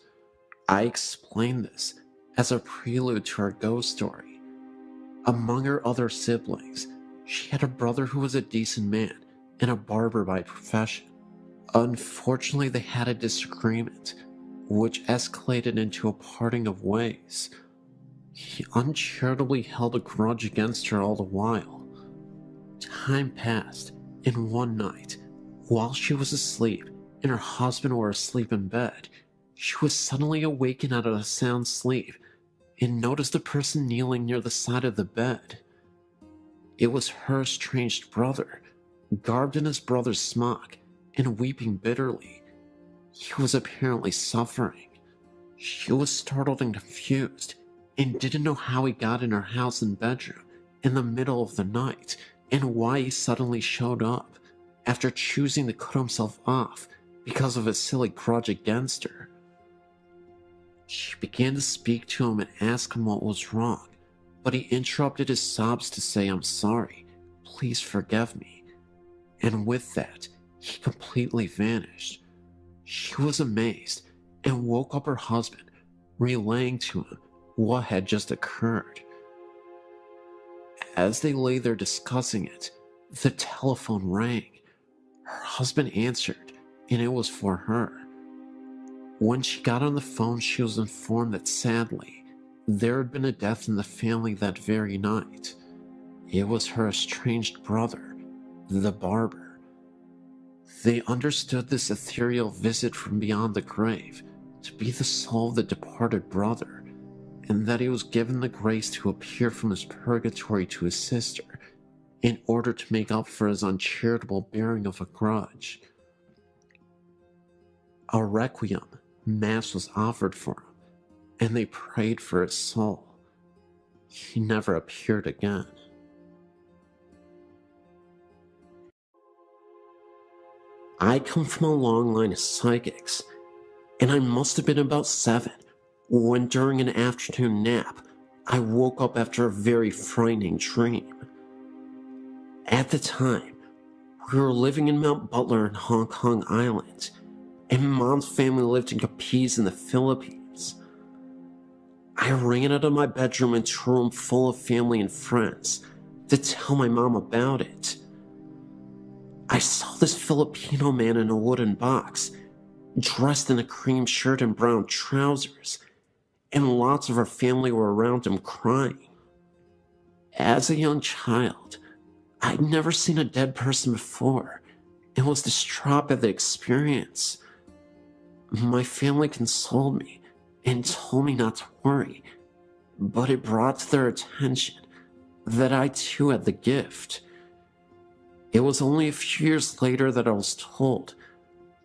I explained this as a prelude to her ghost story. Among her other siblings, she had a brother who was a decent man and a barber by profession. Unfortunately, they had a disagreement, which escalated into a parting of ways. He uncharitably held a grudge against her all the while. Time passed, and one night, while she was asleep and her husband were asleep in bed, she was suddenly awakened out of a sound sleep and noticed a person kneeling near the side of the bed. It was her estranged brother, garbed in his brother's smock and weeping bitterly. He was apparently suffering. She was startled and confused and didn't know how he got in her house and bedroom in the middle of the night and why he suddenly showed up after choosing to cut himself off because of his silly grudge against her. She began to speak to him and ask him what was wrong, but he interrupted his sobs to say, "I'm sorry, please forgive me." And with that, he completely vanished. She was amazed and woke up her husband, relaying to him what had just occurred. As they lay there discussing it, the telephone rang. Her husband answered, and it was for her. When she got on the phone, she was informed that sadly, there had been a death in the family that very night. It was her estranged brother, the barber. They understood this ethereal visit from beyond the grave to be the soul of the departed brother, and that he was given the grace to appear from his purgatory to his sister in order to make up for his uncharitable bearing of a grudge. A requiem mass was offered for him, and they prayed for his soul. He never appeared again. I come from a long line of psychics, and I must have been about 7 when during an afternoon nap, I woke up after a very frightening dream. At the time, we were living in Mount Butler in Hong Kong Island, and Mom's family lived in Capiz in the Philippines. I ran out of my bedroom into a room full of family and friends to tell my mom about it. I saw this Filipino man in a wooden box, dressed in a cream shirt and brown trousers, and lots of our family were around him crying. As a young child, I'd never seen a dead person before and was distraught at the experience. My family consoled me and told me not to worry, but it brought to their attention that I too had the gift. It was only a few years later that I was told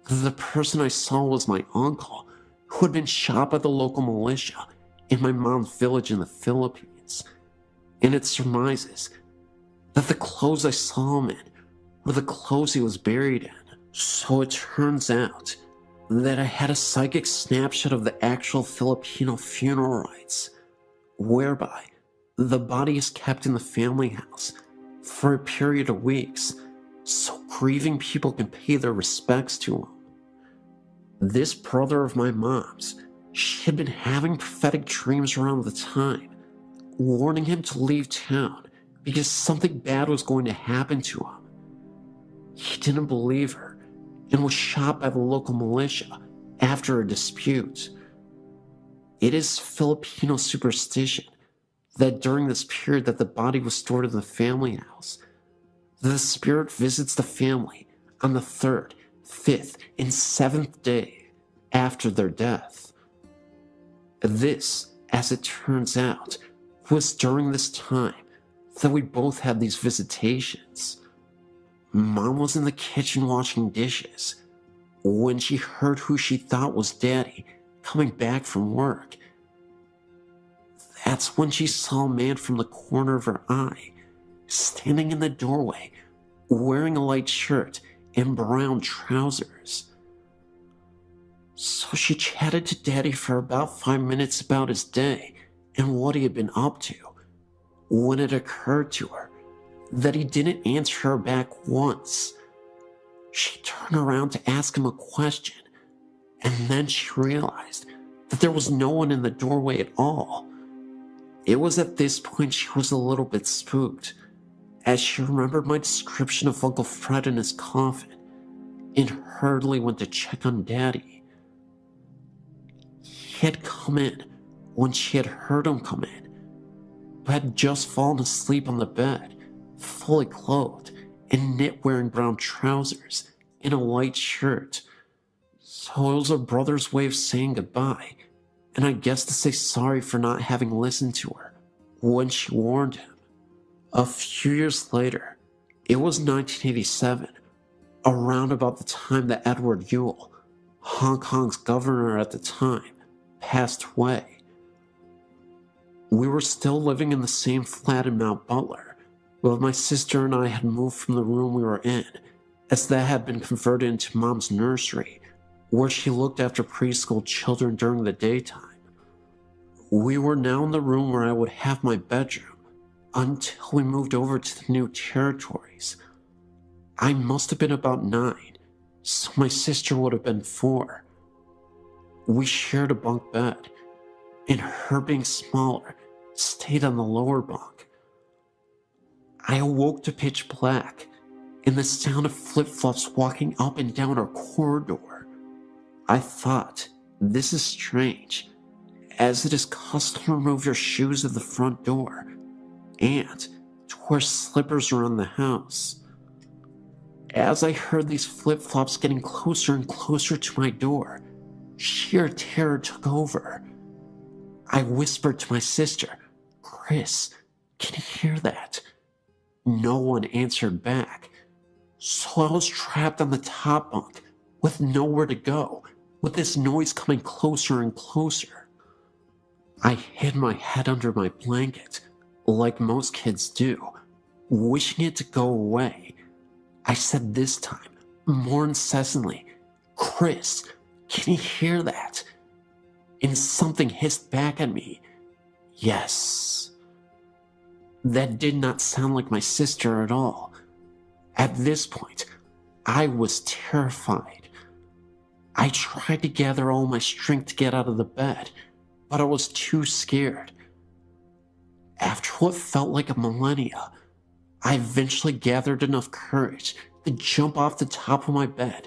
that the person I saw was my uncle, who had been shot by the local militia in my mom's village in the Philippines, and it surmises that the clothes I saw him in were the clothes he was buried in. So it turns out that I had a psychic snapshot of the actual Filipino funeral rites, whereby the body is kept in the family house for a period of weeks so grieving people can pay their respects to him. This brother of my mom's She had been having prophetic dreams around the time, warning him to leave town because something bad was going to happen to him. He didn't believe her and was shot by the local militia after a dispute. It is Filipino superstition that during this period that the body was stored in the family house, the spirit visits the family on the 3rd, 5th, and 7th day after their death. This, as it turns out, was during this time that we both had these visitations. Mom was in the kitchen washing dishes when she heard who she thought was Daddy coming back from work. That's when she saw a man from the corner of her eye, standing in the doorway, wearing a light shirt and brown trousers. So she chatted to Daddy for about 5 minutes about his day and what he had been up to, when it occurred to her that he didn't answer her back once. She turned around to ask him a question, and then she realized that there was no one in the doorway at all. It was at this point she was a little bit spooked, as she remembered my description of Uncle Fred in his coffin, and hurriedly went to check on Daddy. He had come in when she had heard him come in, but had just fallen asleep on the bed, fully clothed, in knit-wearing brown trousers and a white shirt. So it was her brother's way of saying goodbye, and I guess to say sorry for not having listened to her when she warned him. A few years later, it was 1987, around about the time that Edward Yule, Hong Kong's governor at the time, passed away. We were still living in the same flat in Mount Butler, but my sister and I had moved from the room we were in, as that had been converted into Mom's nursery, where she looked after preschool children during the daytime. We were now in the room where I would have my bedroom, until we moved over to the new territories. I must have been about 9, so my sister would have been 4. We shared a bunk bed, and her being smaller, stayed on the lower bunk. I awoke to pitch black, and the sound of flip-flops walking up and down our corridor. I thought, this is strange, as it is custom to remove your shoes at the front door, and to wear slippers around the house. As I heard these flip-flops getting closer and closer to my door, sheer terror took over. I whispered to my sister, "Chris, can you hear that?" No one answered back, so I was trapped on the top bunk with nowhere to go, with this noise coming closer and closer. I hid my head under my blanket, like most kids do, wishing it to go away. I said this time, more incessantly, "Chris, can you hear that?" And something hissed back at me, "Yes." That did not sound like my sister at all. At this point, I was terrified. I tried to gather all my strength to get out of the bed, but I was too scared. After what felt like a millennia, I eventually gathered enough courage to jump off the top of my bed,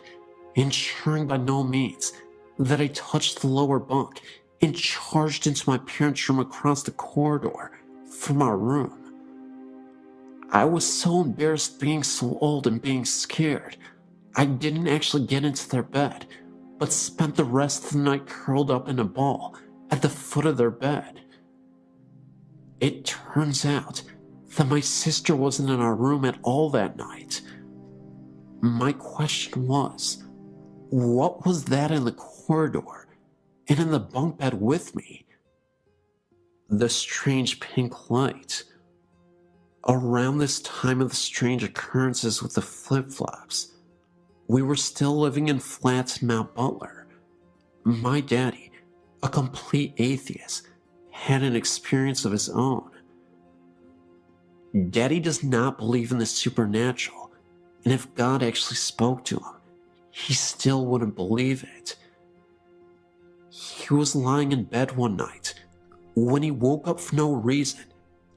ensuring by no means that I touched the lower bunk, and charged into my parents' room across the corridor from our room. I was so embarrassed being so old and being scared, I didn't actually get into their bed, but spent the rest of the night curled up in a ball at the foot of their bed. It turns out that my sister wasn't in our room at all that night. My question was, what was that in the corridor and in the bunk bed with me? The strange pink light. Around this time of the strange occurrences with the flip-flops, we were still living in flats in Mount Butler. My daddy, a complete atheist, had an experience of his own. Daddy does not believe in the supernatural, and if God actually spoke to him, he still wouldn't believe it. He was lying in bed one night when he woke up for no reason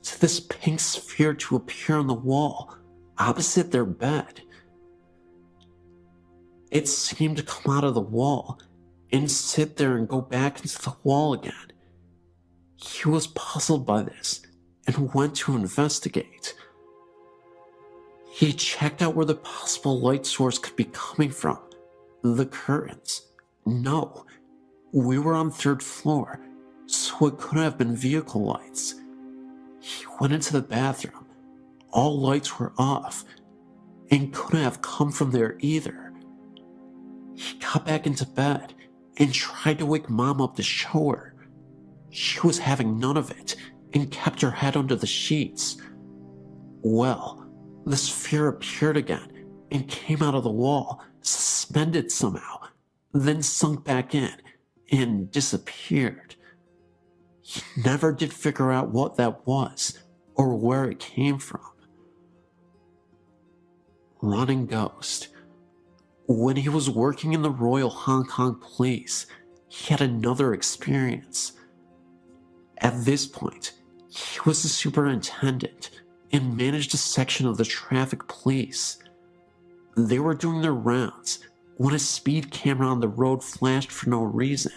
to this pink sphere to appear on the wall opposite their bed. It seemed to come out of the wall and sit there and go back into the wall again. He was puzzled by this and went to investigate. He checked out where the possible light source could be coming from. The curtains. No, we were on 3rd floor, so it couldn't have been vehicle lights. He went into the bathroom. All lights were off and couldn't have come from there either. He got back into bed and tried to wake Mom up to show her. She was having none of it and kept her head under the sheets. Well, the sphere appeared again and came out of the wall, suspended somehow, then sunk back in and disappeared. He never did figure out what that was or where it came from. Running ghost. When he was working in the Royal Hong Kong Police, he had another experience. At this point, he was the superintendent and managed a section of the traffic police. They were doing their rounds when a speed camera on the road flashed for no reason.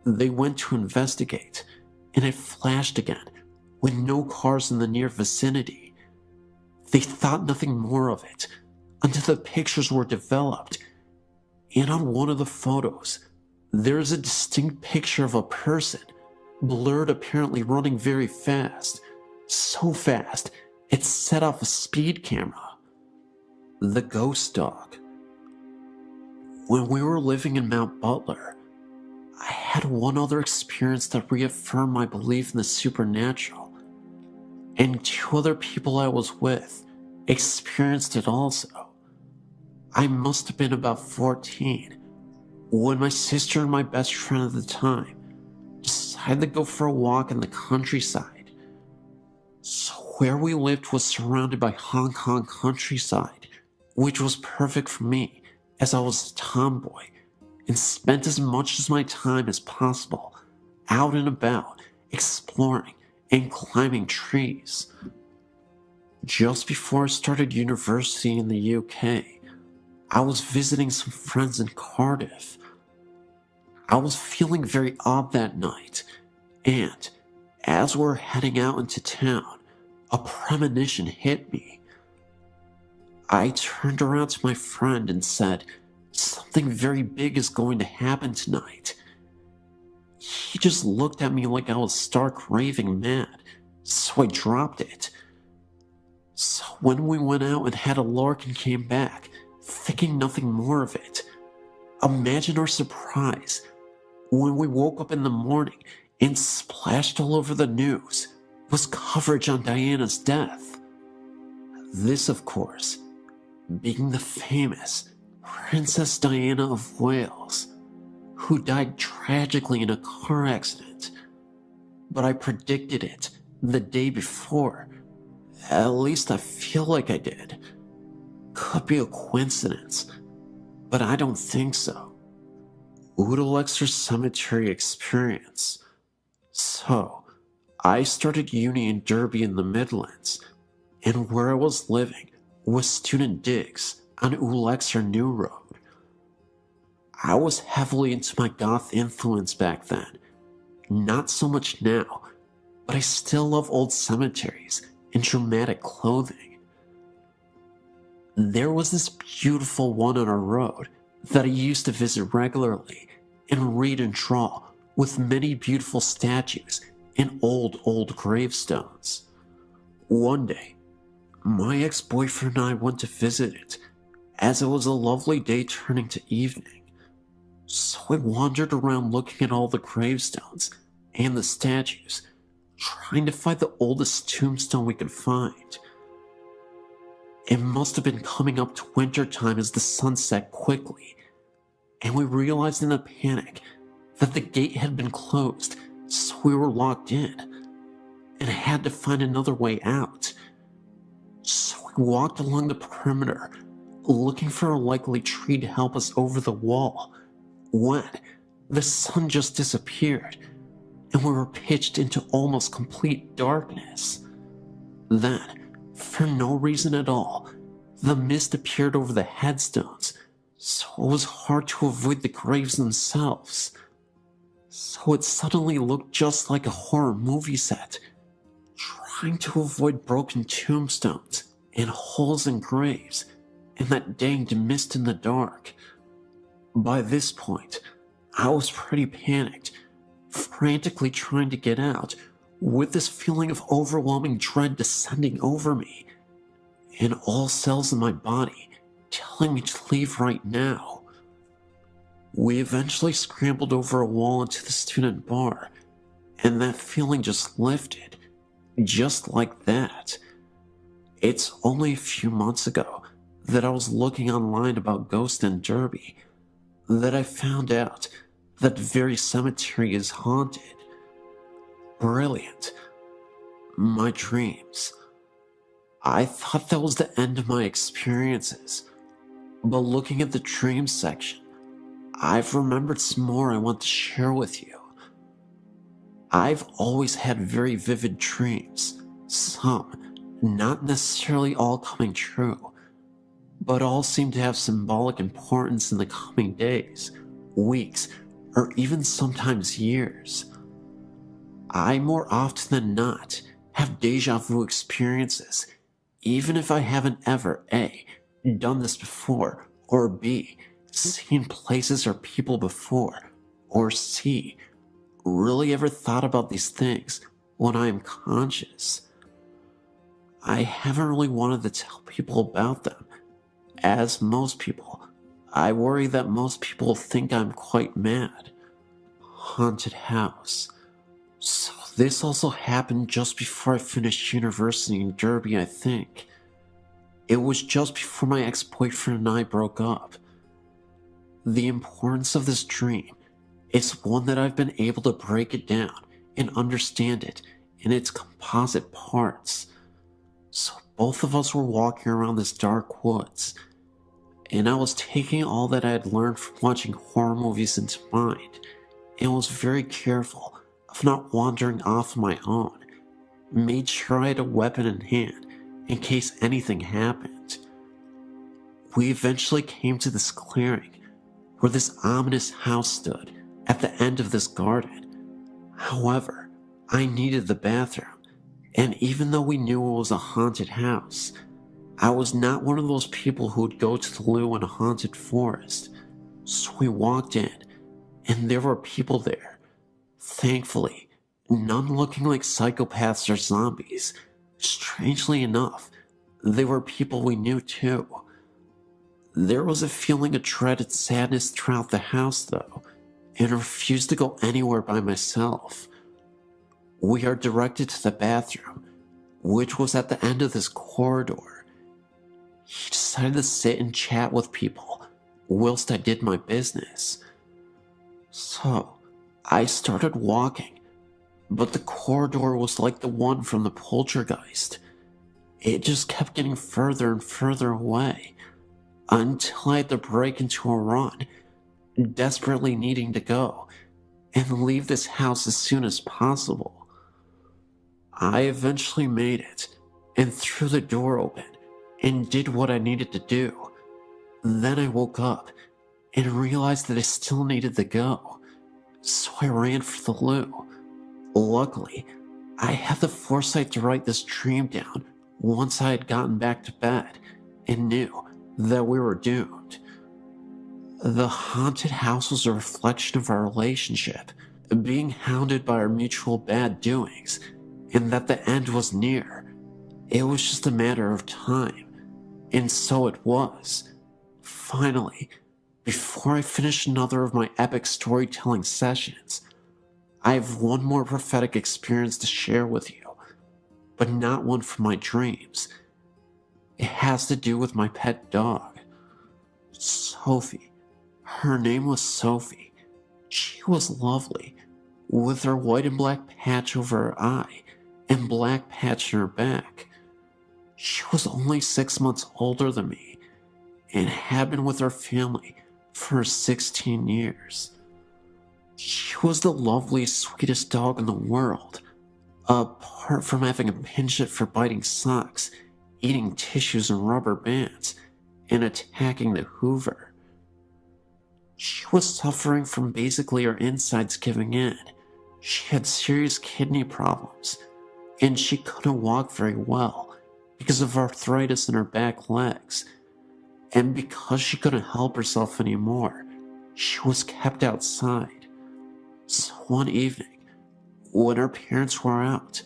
They went to investigate, and it flashed again with no cars in the near vicinity. They thought nothing more of it until the pictures were developed, and on one of the photos, there is a distinct picture of a person, blurred, apparently running very fast. So fast, it set off a speed camera. The ghost dog. When we were living in Mount Butler, I had one other experience that reaffirmed my belief in the supernatural, and 2 other people I was with experienced it also. I must have been about 14 when my sister and my best friend at the time decided to go for a walk in the countryside. So where we lived was surrounded by Hong Kong countryside, which was perfect for me as I was a tomboy and spent as much of my time as possible out and about, exploring and climbing trees. Just before I started university in the UK, I was visiting some friends in Cardiff. I was feeling very odd that night, and as we were heading out into town, a premonition hit me. I turned around to my friend and said, "Something very big is going to happen tonight." He just looked at me like I was stark raving mad, so I dropped it. So when we went out and had a lark and came back, thinking nothing more of it, imagine our surprise when we woke up in the morning and splashed all over the news was coverage on Diana's death. This, of course, being the famous Princess Diana of Wales, who died tragically in a car accident. But I predicted it the day before. At least I feel like I did. Could be a coincidence, but I don't think so. Udalexer Cemetery experience. So, I started uni in Derby in the Midlands, and where I was living was student digs on Udalexer New Road. I was heavily into my goth influence back then. Not so much now, but I still love old cemeteries and dramatic clothing. There was this beautiful one on our road that I used to visit regularly and read and draw, with many beautiful statues and old gravestones. One day, my ex-boyfriend and I went to visit it, as it was a lovely day turning to evening. So I wandered around looking at all the gravestones and the statues, trying to find the oldest tombstone we could find. It must have been coming up to winter time as the sun set quickly, and we realized in a panic that the gate had been closed, so we were locked in, and had to find another way out. So we walked along the perimeter, looking for a likely tree to help us over the wall, when the sun just disappeared, and we were pitched into almost complete darkness. Then, for no reason at all, the mist appeared over the headstones, so it was hard to avoid the graves themselves. So it suddenly looked just like a horror movie set, trying to avoid broken tombstones and holes in graves and that danged mist in the dark. By this point, I was pretty panicked, frantically trying to get out, with this feeling of overwhelming dread descending over me, and all cells in my body telling me to leave right now. We eventually scrambled over a wall into the student bar, and that feeling just lifted, just like that. It's only a few months ago that I was looking online about ghosts in Derby that I found out that very cemetery is haunted. Brilliant. My dreams. I thought that was the end of my experiences, but looking at the dreams section, I've remembered some more I want to share with you. I've always had very vivid dreams, some not necessarily all coming true, but all seem to have symbolic importance in the coming days, weeks, or even sometimes years. I more often than not have deja vu experiences, even if I haven't ever A, done this before, or B, seen places or people before, or C, really ever thought about these things when I am conscious. I haven't really wanted to tell people about them. As most people, I worry that most people think I'm quite mad. Haunted house. So this also happened just before I finished university in Derby, I think. It was just before my ex-boyfriend and I broke up. The importance of this dream is one that I've been able to break it down and understand it in its composite parts. So both of us were walking around this dark woods, and I was taking all that I had learned from watching horror movies into mind, and was very careful of not wandering off on my own. Made sure I had a weapon in hand in case anything happened. We eventually came to this clearing where this ominous house stood at the end of this garden. However, I needed the bathroom, and even though we knew it was a haunted house, I was not one of those people who would go to the loo in a haunted forest. So we walked in, and there were people there. Thankfully, none looking like psychopaths or zombies. Strangely enough, they were people we knew too. There was a feeling of dreaded sadness throughout the house though, and I refused to go anywhere by myself. We are directed to the bathroom, which was at the end of this corridor. He decided to sit and chat with people whilst I did my business. So, I started walking, but the corridor was like the one from the poltergeist. It just kept getting further and further away, until I had to break into a run, desperately needing to go, and leave this house as soon as possible. I eventually made it, and threw the door open, and did what I needed to do. Then I woke up, and realized that I still needed to go, so I ran for the loo. Luckily, I had the foresight to write this dream down once I had gotten back to bed, and knew that we were doomed. The haunted house was a reflection of our relationship, being hounded by our mutual bad doings, and that the end was near. It was just a matter of time, and so it was. Finally, before I finish another of my epic storytelling sessions, I have one more prophetic experience to share with you, but not one from my dreams. It has to do with my pet dog, Sophie. Her name was Sophie. She was lovely, with her white and black patch over her eye and black patch in her back. She was only 6 months older than me and had been with her family for 16 years. She was the loveliest, sweetest dog in the world, apart from having a penchant for biting socks, eating tissues and rubber bands, and attacking the Hoover. She was suffering from basically her insides giving in. She had serious kidney problems, and she couldn't walk very well because of arthritis in her back legs. And because she couldn't help herself anymore, she was kept outside. So one evening, when her parents were out,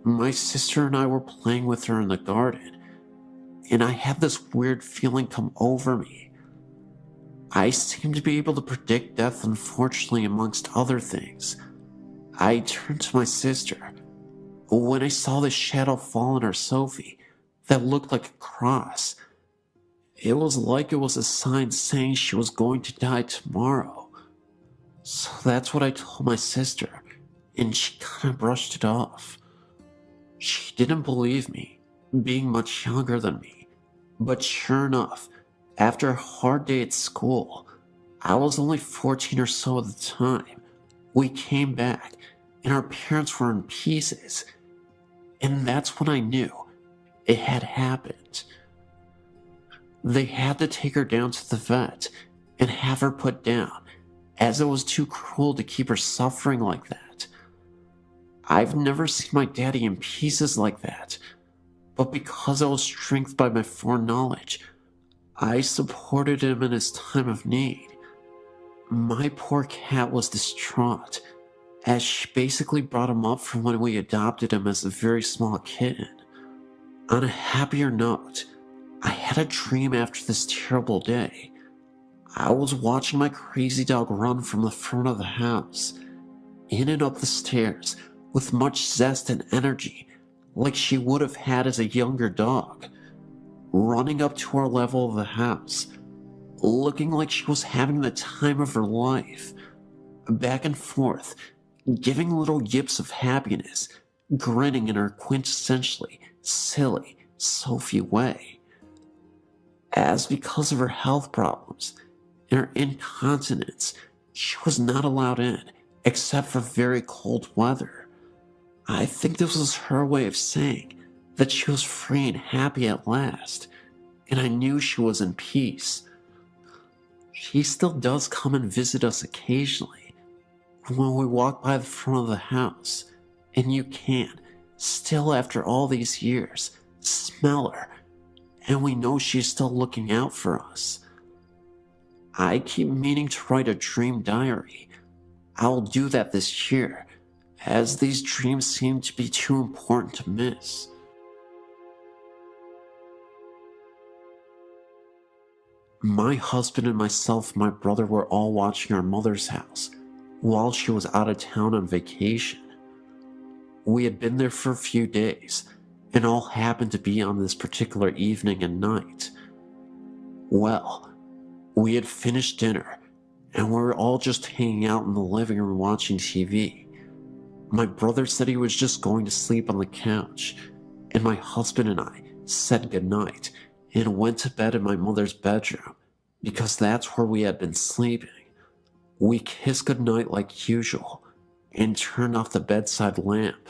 my sister and I were playing with her in the garden, and I had this weird feeling come over me. I seemed to be able to predict death, unfortunately, amongst other things. I turned to my sister when I saw the shadow fall on her Sophie that looked like a cross. It was like it was a sign saying she was going to die tomorrow. So that's what I told my sister, and she kind of brushed it off. She didn't believe me, being much younger than me. But sure enough, after a hard day at school, I was only 14 or so at the time, we came back, and our parents were in pieces. And that's when I knew it had happened. They had to take her down to the vet and have her put down, as it was too cruel to keep her suffering like that. I've never seen my daddy in pieces like that, but because I was strengthened by my foreknowledge, I supported him in his time of need. My poor cat was distraught, as she basically brought him up from when we adopted him as a very small kitten. On a happier note, I had a dream after this terrible day. I was watching my crazy dog run from the front of the house, in and up the stairs, with much zest and energy, like she would have had as a younger dog, running up to our level of the house, looking like she was having the time of her life, back and forth, giving little yips of happiness, grinning in her quintessentially silly Sophie way. As because of her health problems and her incontinence, she was not allowed in except for very cold weather. I think this was her way of saying that she was free and happy at last, and I knew she was in peace. She still does come and visit us occasionally when we walk by the front of the house, and you can, still after all these years, smell her, and we know she's still looking out for us. I keep meaning to write a dream diary. I'll do that this year, as these dreams seem to be too important to miss. My husband and myself and my brother were all watching our mother's house while she was out of town on vacation. We had been there for a few days, and all happened to be on this particular evening and night. Well, we had finished dinner, and we were all just hanging out in the living room watching TV. My brother said he was just going to sleep on the couch, and my husband and I said goodnight and went to bed in my mother's bedroom, because that's where we had been sleeping. We kissed goodnight like usual, and turned off the bedside lamp.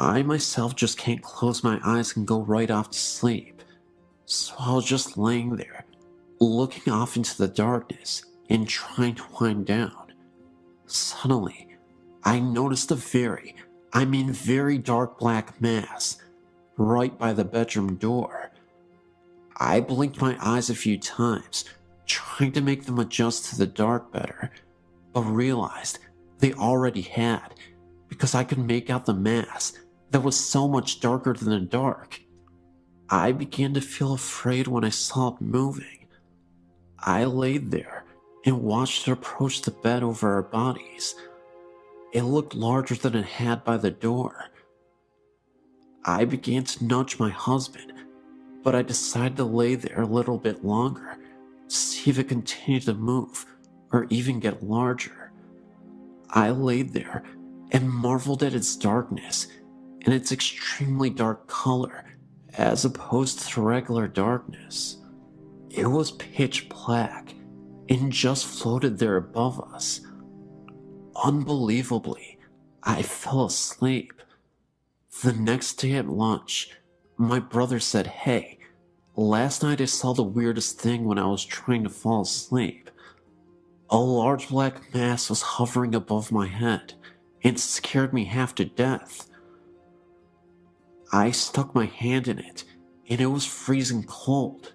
I myself just can't close my eyes and go right off to sleep, so I was just laying there, looking off into the darkness and trying to wind down. Suddenly, I noticed a very dark black mass right by the bedroom door. I blinked my eyes a few times, trying to make them adjust to the dark better, but realized they already had, because I could make out the mass that was so much darker than the dark. I began to feel afraid when I saw it moving. I laid there and watched it approach the bed over our bodies. It looked larger than it had by the door. I began to nudge my husband, but I decided to lay there a little bit longer to see if it continued to move or even get larger. I laid there and marveled at its darkness and its extremely dark color as opposed to the regular darkness. It was pitch black and just floated there above us. unbelievably, I fell asleep. The next day at lunch, my brother said, "Hey, last night I saw the weirdest thing when I was trying to fall asleep. A large black mass was hovering above my head. It scared me half to death. I stuck my hand in it, and it was freezing cold."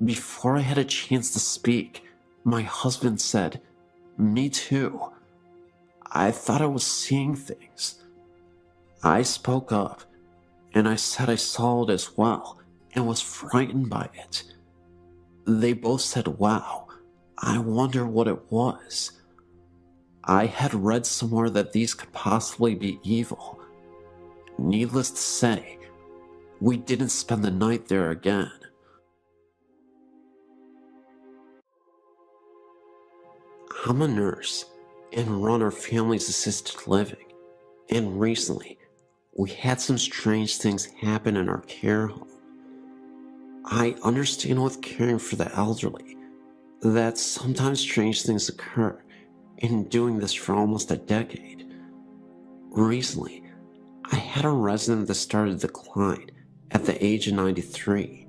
Before I had a chance to speak, my husband said, "Me too. I thought I was seeing things." I spoke up, and I said I saw it as well and was frightened by it. They both said, "Wow, I wonder what it was." I had read somewhere that these could possibly be evil. Needless to say, we didn't spend the night there again. I'm a nurse and run our family's assisted living, and recently we had some strange things happen in our care home. I understand with caring for the elderly that sometimes strange things occur, in doing this for almost a decade. Recently, I had a resident that started to decline at the age of 93.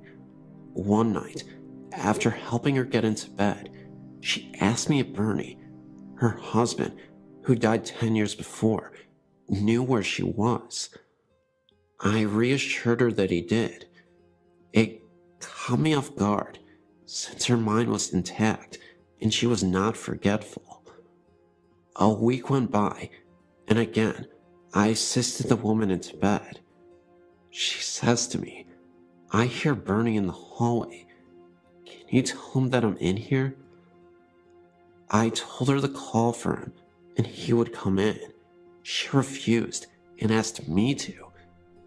One night, after helping her get into bed, she asked me if Bernie, her husband, who died 10 years before, knew where she was. I reassured her that he did. It caught me off guard, since her mind was intact and she was not forgetful. A week went by, and again, I assisted the woman into bed. She says to me, "I hear Bernie in the hallway. Can you tell him that I'm in here?" I told her to call for him, and he would come in. She refused and asked me to.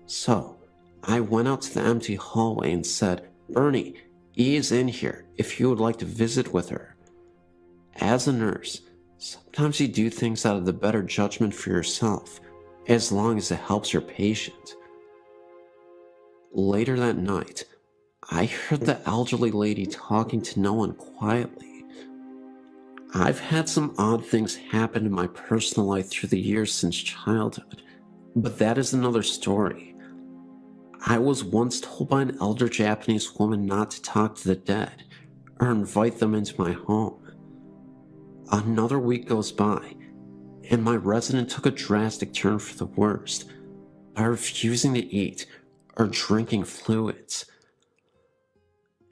So, I went out to the empty hallway and said, "Bernie, E is in here if you would like to visit with her." As a nurse, sometimes you do things out of the better judgment for yourself, as long as it helps your patient. Later that night, I heard the elderly lady talking to no one quietly. I've had some odd things happen in my personal life through the years since childhood, but that is another story. I was once told by an elder Japanese woman not to talk to the dead or invite them into my home. Another week goes by, and my resident took a drastic turn for the worst by refusing to eat or drinking fluids.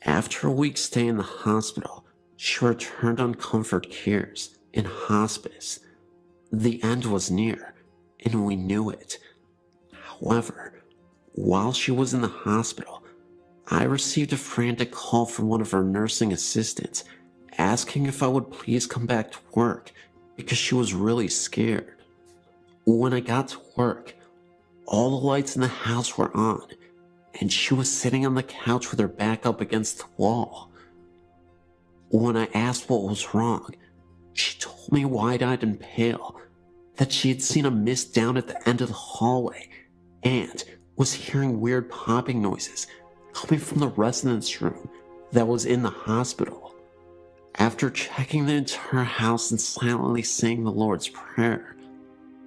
After a week's stay in the hospital, she returned on comfort cares in hospice. The end was near, and we knew it. However, while she was in the hospital, I received a frantic call from one of our nursing assistants asking if I would please come back to work because she was really scared. When I got to work, all the lights in the house were on, and she was sitting on the couch with her back up against the wall. When I asked what was wrong, she told me wide-eyed and pale that she had seen a mist down at the end of the hallway and was hearing weird popping noises coming from the residence room that was in the hospital. After checking the entire house and silently saying the Lord's Prayer,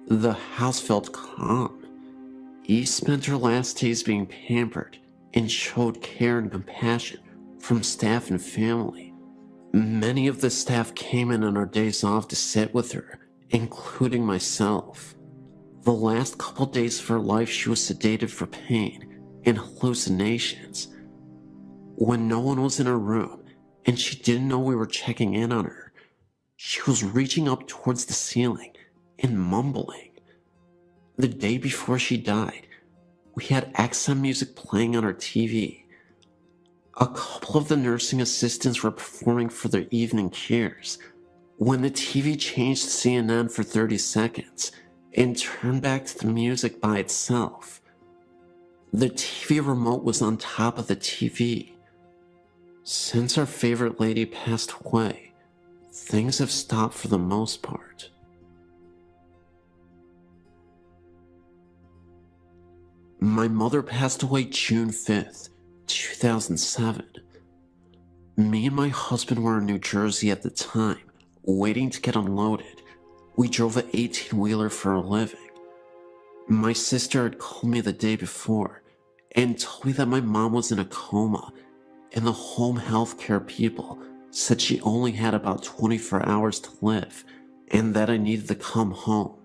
the house felt calm. E spent her last days being pampered and showed care and compassion from staff and family. Many of the staff came in on our days off to sit with her, including myself. The last couple days of her life, she was sedated for pain and hallucinations. When no one was in her room and she didn't know we were checking in on her, she was reaching up towards the ceiling and mumbling. The day before she died, we had XM music playing on our TV. A couple of the nursing assistants were performing for their evening cares when the TV changed to CNN for 30 seconds and turned back to the music by itself. The TV remote was on top of the TV. Since our favorite lady passed away, things have stopped for the most part. My mother passed away June 5th, 2007. Me and my husband were in New Jersey at the time, waiting to get unloaded, We drove an 18-wheeler for a living. My sister had called me the day before and told me that my mom was in a coma, and the home healthcare people said she only had about 24 hours to live and that I needed to come home.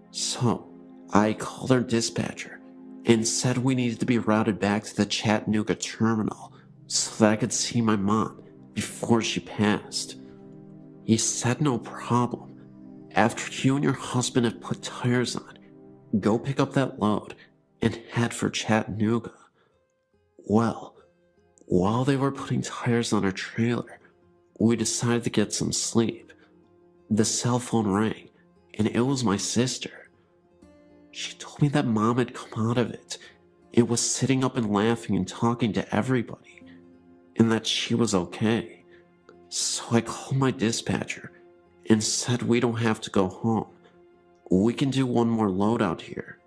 So I called our dispatcher and said we needed to be routed back to the Chattanooga terminal so that I could see my mom before she passed. He said no problem. After you and your husband have put tires on, go pick up that load and head for Chattanooga. Well, while they were putting tires on our trailer, we decided to get some sleep. The cell phone rang, and it was my sister. She told me that Mom had come out of it and was sitting up and laughing and talking to everybody, and that she was okay. So I called my dispatcher and said we don't have to go home. We can do one more load out here.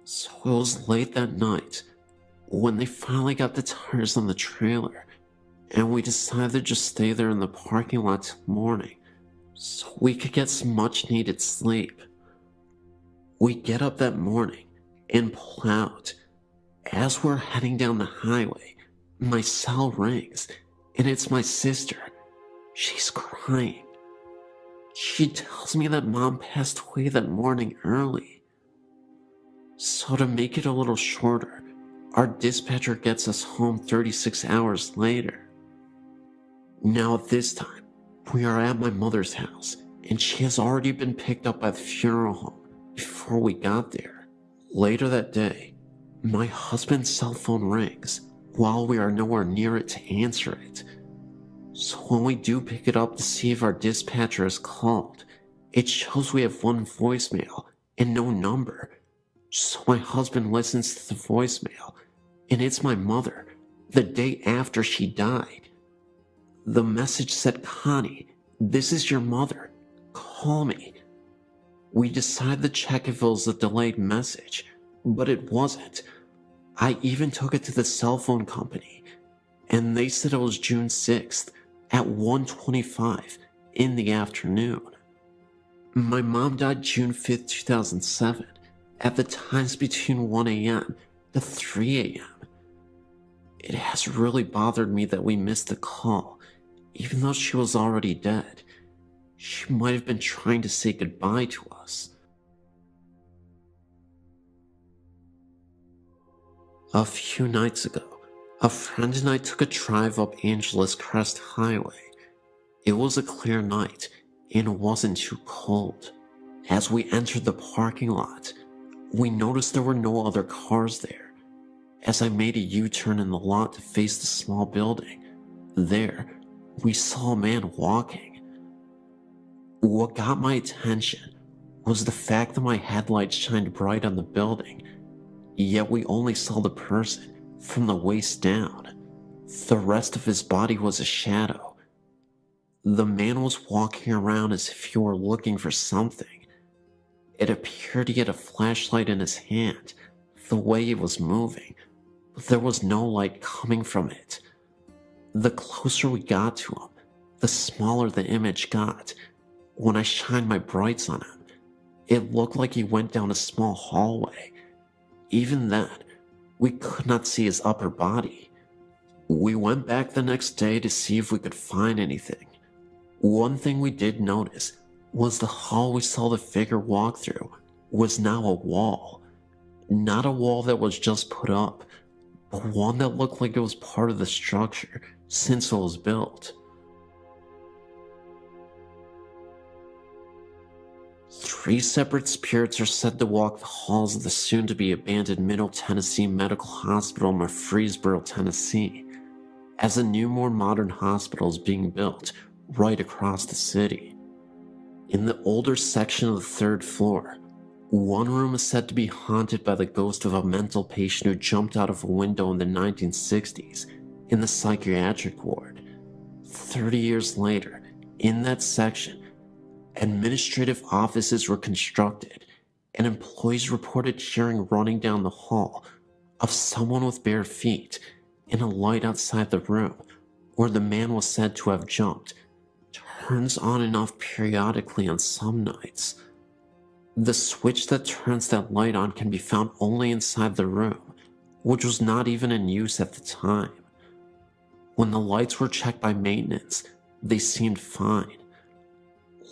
So it was late that night when they finally got the tires on the trailer, and we decided to just stay there in the parking lot till morning so we could get some much needed sleep. We get up that morning and pull out. As we're heading down the highway, my cell rings, and it's my sister. She's crying. She tells me that Mom passed away that morning early. So to make it a little shorter, our dispatcher gets us home 36 hours later. Now at this time, we are at my mother's house, and she has already been picked up by the funeral home before we got there. Later that day, my husband's cell phone rings while we are nowhere near it to answer it. So when we do pick it up to see if our dispatcher is called, it shows we have one voicemail and no number. So my husband listens to the voicemail, and it's my mother, the day after she died. The message said, "Connie, this is your mother. Call me." We decided to check if it was a delayed message, but it wasn't. I even took it to the cell phone company, and they said it was June 6th at 1:25 in the afternoon. My mom died June 5th, 2007, at the times between 1 a.m. to 3 a.m. It has really bothered me that we missed the call, even though she was already dead. She might have been trying to say goodbye to us. A few nights ago, a friend and I took a drive up Angeles Crest Highway. It was a clear night and wasn't too cold. As we entered the parking lot, we noticed there were no other cars there. As I made a U-turn in the lot to face the small building, there, we saw a man walking. What got my attention was the fact that my headlights shined bright on the building, yet we only saw the person from the waist down. The rest of his body was a shadow. The man was walking around as if he were looking for something. It appeared he had a flashlight in his hand, the way he was moving, but there was no light coming from it. The closer we got to him, the smaller the image got. When I shined my brights on him, it looked like he went down a small hallway. Even then, we could not see his upper body. We went back the next day to see if we could find anything. One thing we did notice was the hall we saw the figure walk through was now a wall. Not a wall that was just put up, but one that looked like it was part of the structure since it was built. 3 separate spirits are said to walk the halls of the soon-to-be abandoned Middle Tennessee Medical Hospital in Murfreesboro, Tennessee, as a new, more modern hospital is being built right across the city. In the older section of the 3rd floor, one room is said to be haunted by the ghost of a mental patient who jumped out of a window in the 1960s in the psychiatric ward. 30 years later, in that section, administrative offices were constructed, and employees reported hearing running down the hall of someone with bare feet and a light outside the room where the man was said to have jumped, turns on and off periodically on some nights. The switch that turns that light on can be found only inside the room, which was not even in use at the time. When the lights were checked by maintenance, they seemed fine.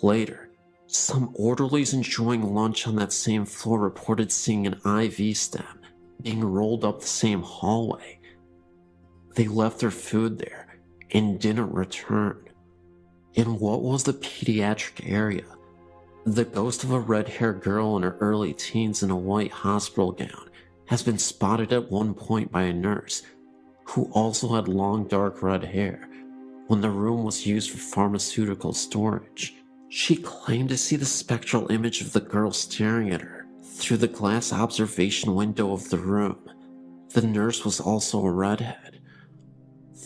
Later, some orderlies enjoying lunch on that same floor reported seeing an IV stem being rolled up the same hallway. They left their food there and didn't return. In what was the pediatric area, the ghost of a red-haired girl in her early teens in a white hospital gown has been spotted at one point by a nurse who also had long dark red hair when the room was used for pharmaceutical storage. She claimed to see the spectral image of the girl staring at her through the glass observation window of the room. The nurse was also a redhead.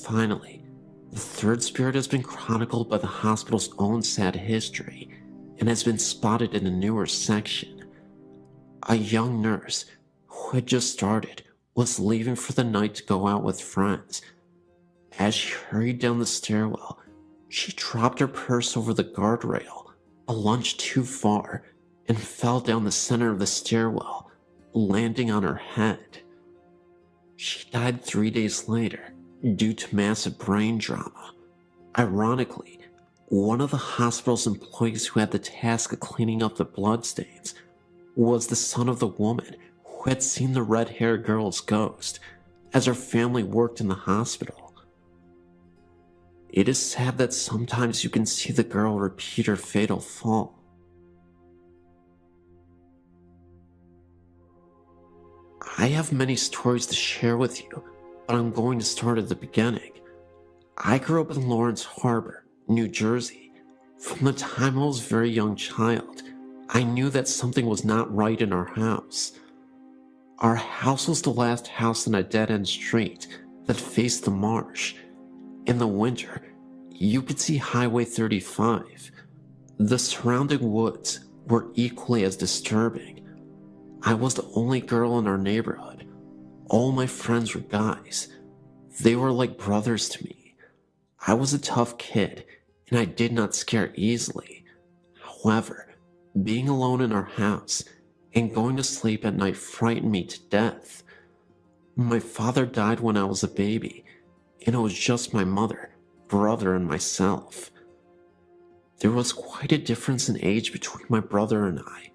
Finally, the third spirit has been chronicled by the hospital's own sad history and has been spotted in a newer section. A young nurse who had just started was leaving for the night to go out with friends. As she hurried down the stairwell, she dropped her purse over the guardrail, a lunge too far, and fell down the center of the stairwell, landing on her head. She died 3 days later due to massive brain trauma. Ironically, one of the hospital's employees who had the task of cleaning up the bloodstains was the son of the woman who had seen the red-haired girl's ghost, as her family worked in the hospital. It is sad that sometimes you can see the girl repeat her fatal fall. I have many stories to share with you, but I'm going to start at the beginning. I grew up in Lawrence Harbor, New Jersey. From the time I was a very young child, I knew that something was not right in our house. Our house was the last house in a dead-end street that faced the marsh. In the winter, you could see Highway 35. The surrounding woods were equally as disturbing. I was the only girl in our neighborhood. All my friends were guys. They were like brothers to me. I was a tough kid, and I did not scare easily. However, being alone in our house and going to sleep at night frightened me to death. My father died when I was a baby, and it was just my mother, brother, and myself. There was quite a difference in age between my brother and I.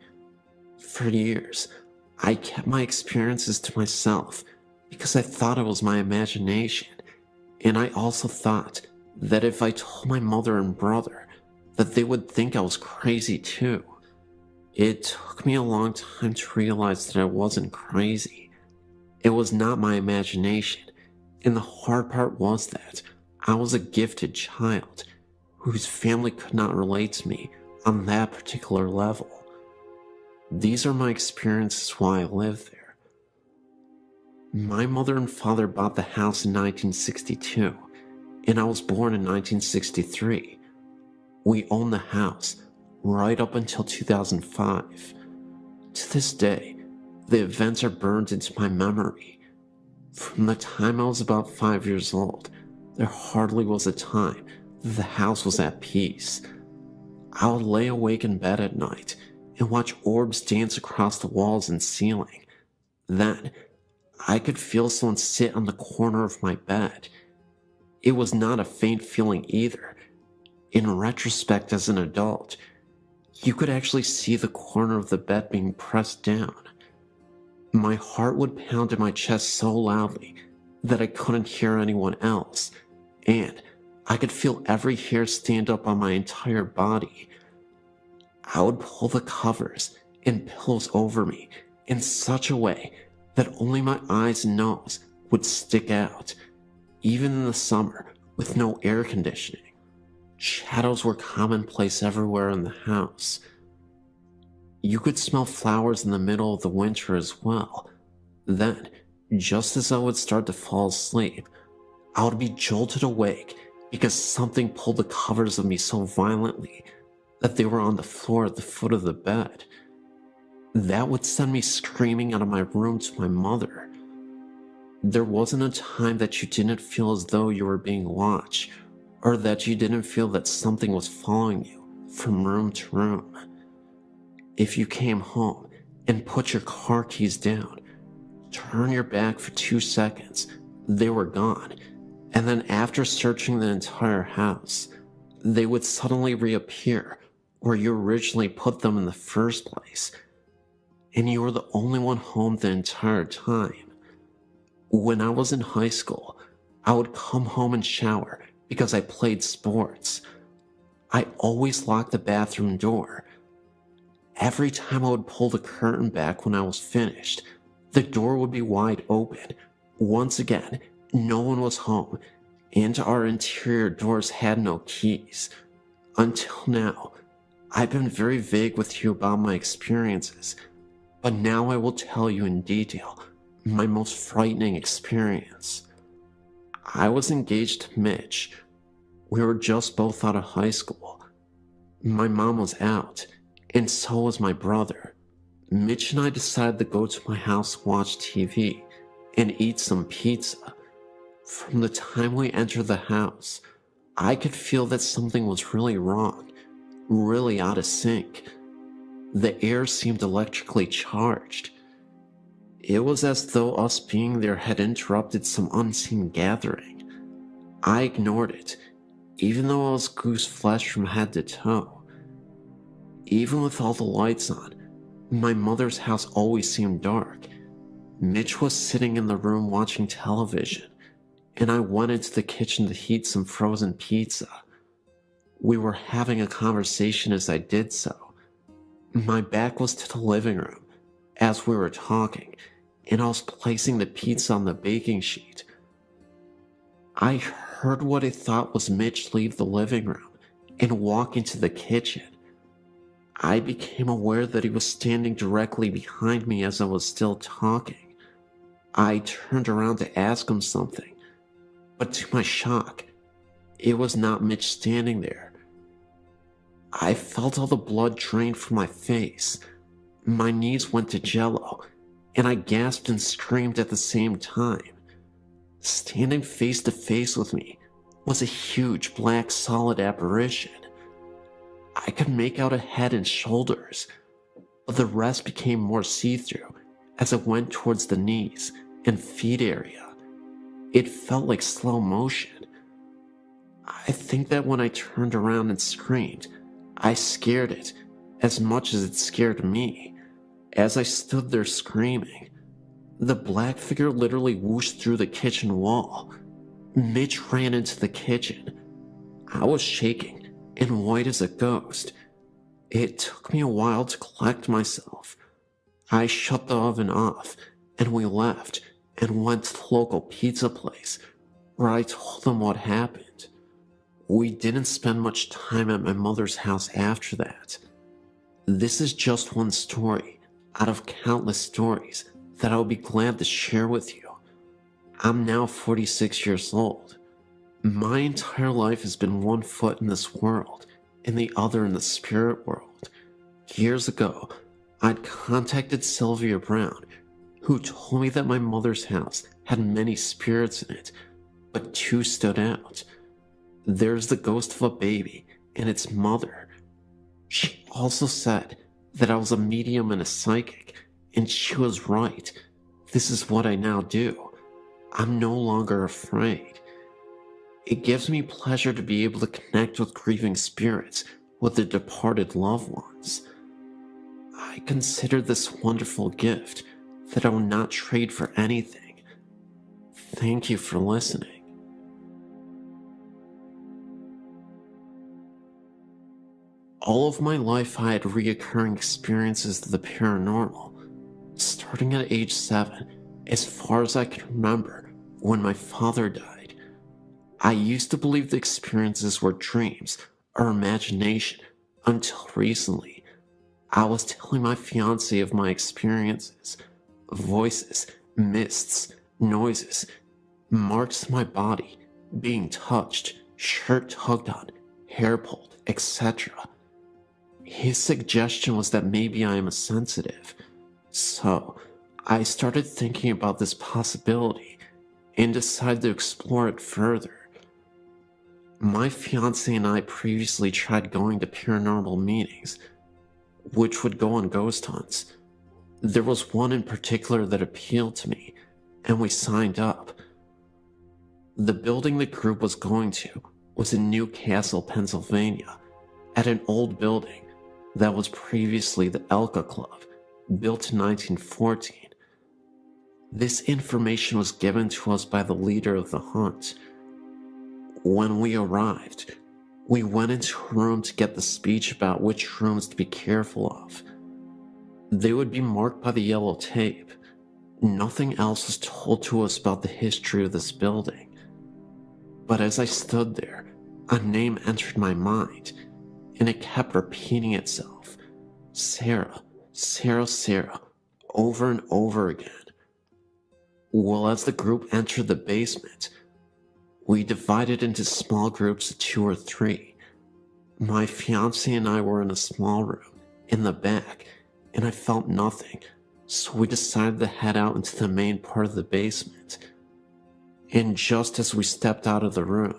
For years, I kept my experiences to myself because I thought it was my imagination, and I also thought that if I told my mother and brother, that they would think I was crazy too. It took me a long time to realize that I wasn't crazy. It was not my imagination, and the hard part was that I was a gifted child whose family could not relate to me on that particular level. These are my experiences while I lived there. My mother and father bought the house in 1962, and I was born in 1963. We owned the house right up until 2005. To this day, the events are burned into my memory. From the time I was about 5 years old, there hardly was a time that the house was at peace. I would lay awake in bed at night and watch orbs dance across the walls and ceiling. Then, I could feel someone sit on the corner of my bed. It was not a faint feeling either. In retrospect, as an adult, you could actually see the corner of the bed being pressed down. My heart would pound in my chest so loudly that I couldn't hear anyone else, and I could feel every hair stand up on my entire body. I would pull the covers and pillows over me in such a way that only my eyes and nose would stick out, even in the summer with no air conditioning. Shadows were commonplace everywhere in the house. You could smell flowers in the middle of the winter as well. Then, just as I would start to fall asleep, I would be jolted awake because something pulled the covers of me so violently that they were on the floor at the foot of the bed. That would send me screaming out of my room to my mother. There wasn't a time that you didn't feel as though you were being watched, or that you didn't feel that something was following you from room to room. If you came home and put your car keys down, turn your back for 2 seconds, they were gone, and then after searching the entire house, they would suddenly reappear where you originally put them in the first place, and you were the only one home the entire time. When I was in high school, I would come home and shower because I played sports. I always locked the bathroom door. Every time I would pull the curtain back when I was finished, the door would be wide open. Once again, no one was home, and our interior doors had no keys. Until now, I've been very vague with you about my experiences, but now I will tell you in detail my most frightening experience. I was engaged to Mitch. We were just both out of high school. My mom was out, and so was my brother. Mitch and I decided to go to my house, watch TV, and eat some pizza. From the time we entered the house, I could feel that something was really wrong, really out of sync. The air seemed electrically charged. It was as though us being there had interrupted some unseen gathering. I ignored it, even though I was goose flesh from head to toe. Even with all the lights on, my mother's house always seemed dark. Mitch was sitting in the room watching television, and I went into the kitchen to heat some frozen pizza. We were having a conversation as I did so. My back was to the living room as we were talking, and I was placing the pizza on the baking sheet. I heard what I thought was Mitch leave the living room and walk into the kitchen. I became aware that he was standing directly behind me as I was still talking. I turned around to ask him something, but to my shock, it was not Mitch standing there. I felt all the blood drain from my face. My knees went to jello, and I gasped and screamed at the same time. Standing face to face with me was a huge black solid apparition. I could make out a head and shoulders, but the rest became more see-through as it went towards the knees and feet area. It felt like slow motion. I think that when I turned around and screamed, I scared it as much as it scared me. As I stood there screaming, the black figure literally whooshed through the kitchen wall. Mitch ran into the kitchen. I was shaking and white as a ghost. It took me a while to collect myself. I shut the oven off, and we left and went to the local pizza place, where I told them what happened. We didn't spend much time at my mother's house after that. This is just one story out of countless stories that I'll be glad to share with you. I'm now 46 years old. My entire life has been one foot in this world and the other in the spirit world. Years ago, I'd contacted Sylvia Brown, who told me that my mother's house had many spirits in it, but 2 stood out. There's the ghost of a baby and its mother. She also said that I was a medium and a psychic, and she was right. This is what I now do. I'm no longer afraid. It gives me pleasure to be able to connect with grieving spirits, with their departed loved ones. I consider this wonderful gift that I will not trade for anything. Thank you for listening. All of my life I had reoccurring experiences of the paranormal, starting at age 7, as far as I can remember, when my father died. I used to believe the experiences were dreams or imagination until recently. I was telling my fiancé of my experiences, voices, mists, noises, marks on my body, being touched, shirt tugged on, hair pulled, etc. His suggestion was that maybe I am a sensitive. So, I started thinking about this possibility and decided to explore it further. My fiance and I previously tried going to paranormal meetings, which would go on ghost hunts. There was one in particular that appealed to me, and we signed up. The building the group was going to was in Newcastle, Pennsylvania, at an old building that was previously the Elka Club, built in 1914. This information was given to us by the leader of the hunt. When we arrived, we went into a room to get the speech about which rooms to be careful of. They would be marked by the yellow tape. Nothing else was told to us about the history of this building. But as I stood there, a name entered my mind, and it kept repeating itself. Sarah, Sarah, Sarah, over and over again. Well, as the group entered the basement, we divided into small groups of 2 or 3. My fiance and I were in a small room, in the back, and I felt nothing, so we decided to head out into the main part of the basement. And just as we stepped out of the room,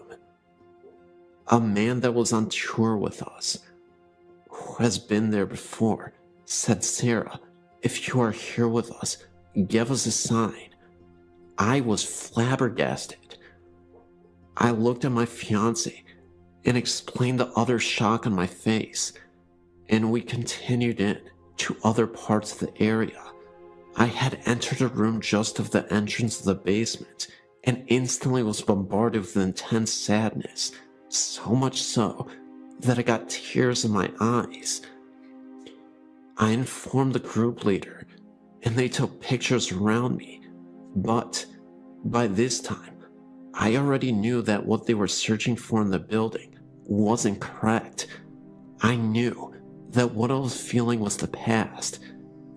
a man that was on tour with us, who has been there before, said, "Sarah, if you are here with us, give us a sign." I was flabbergasted. I looked at my fiance and explained the utter shock on my face, and we continued in to other parts of the area. I had entered a room just of the entrance of the basement and instantly was bombarded with intense sadness, so much so that I got tears in my eyes. I informed the group leader, and they took pictures around me, but by this time, I already knew that what they were searching for in the building wasn't correct. I knew that what I was feeling was the past,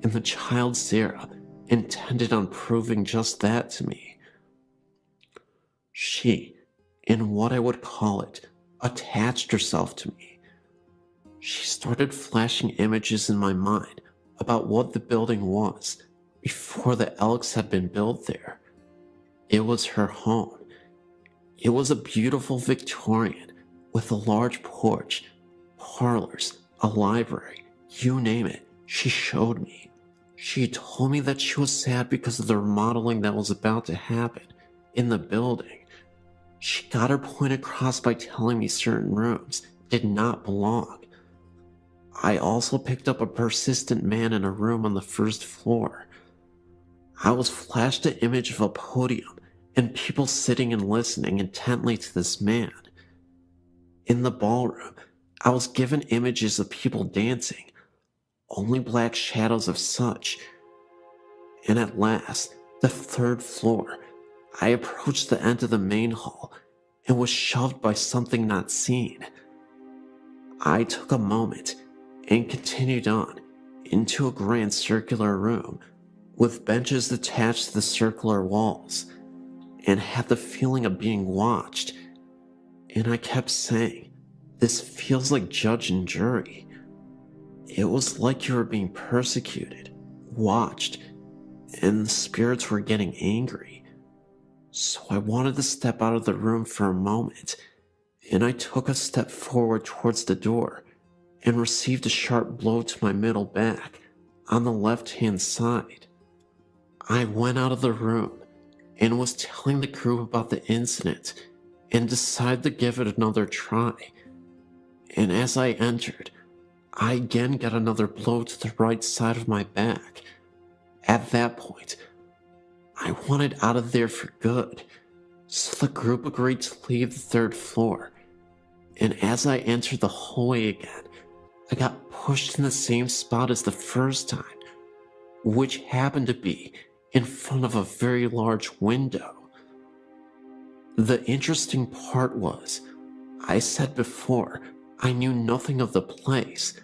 and the child Sarah intended on proving just that to me. She, in what I would call it, attached herself to me. She started flashing images in my mind about what the building was before the Elks had been built there. It was her home. It was a beautiful Victorian with a large porch, parlors, a library, you name it, she showed me. She told me that she was sad because of the remodeling that was about to happen in the building. She got her point across by telling me certain rooms did not belong. I also picked up a persistent man in a room on the first floor. I was flashed an image of a podium and people sitting and listening intently to this man. In the ballroom, I was given images of people dancing, only black shadows of such. And at last, the 3rd floor, I approached the end of the main hall and was shoved by something not seen. I took a moment and continued on into a grand circular room with benches attached to the circular walls, and had the feeling of being watched. And I kept saying, "This feels like judge and jury." It was like you were being persecuted, watched, and the spirits were getting angry. So I wanted to step out of the room for a moment, and I took a step forward towards the door and received a sharp blow to my middle back on the left-hand side. I went out of the room and was telling the group about the incident and decided to give it another try. And as I entered, I again got another blow to the right side of my back. At that point, I wanted out of there for good, so the group agreed to leave the 3rd floor. And as I entered the hallway again, I got pushed in the same spot as the first time, which happened to be in front of a very large window. The interesting part was, I said before, I knew nothing of the place,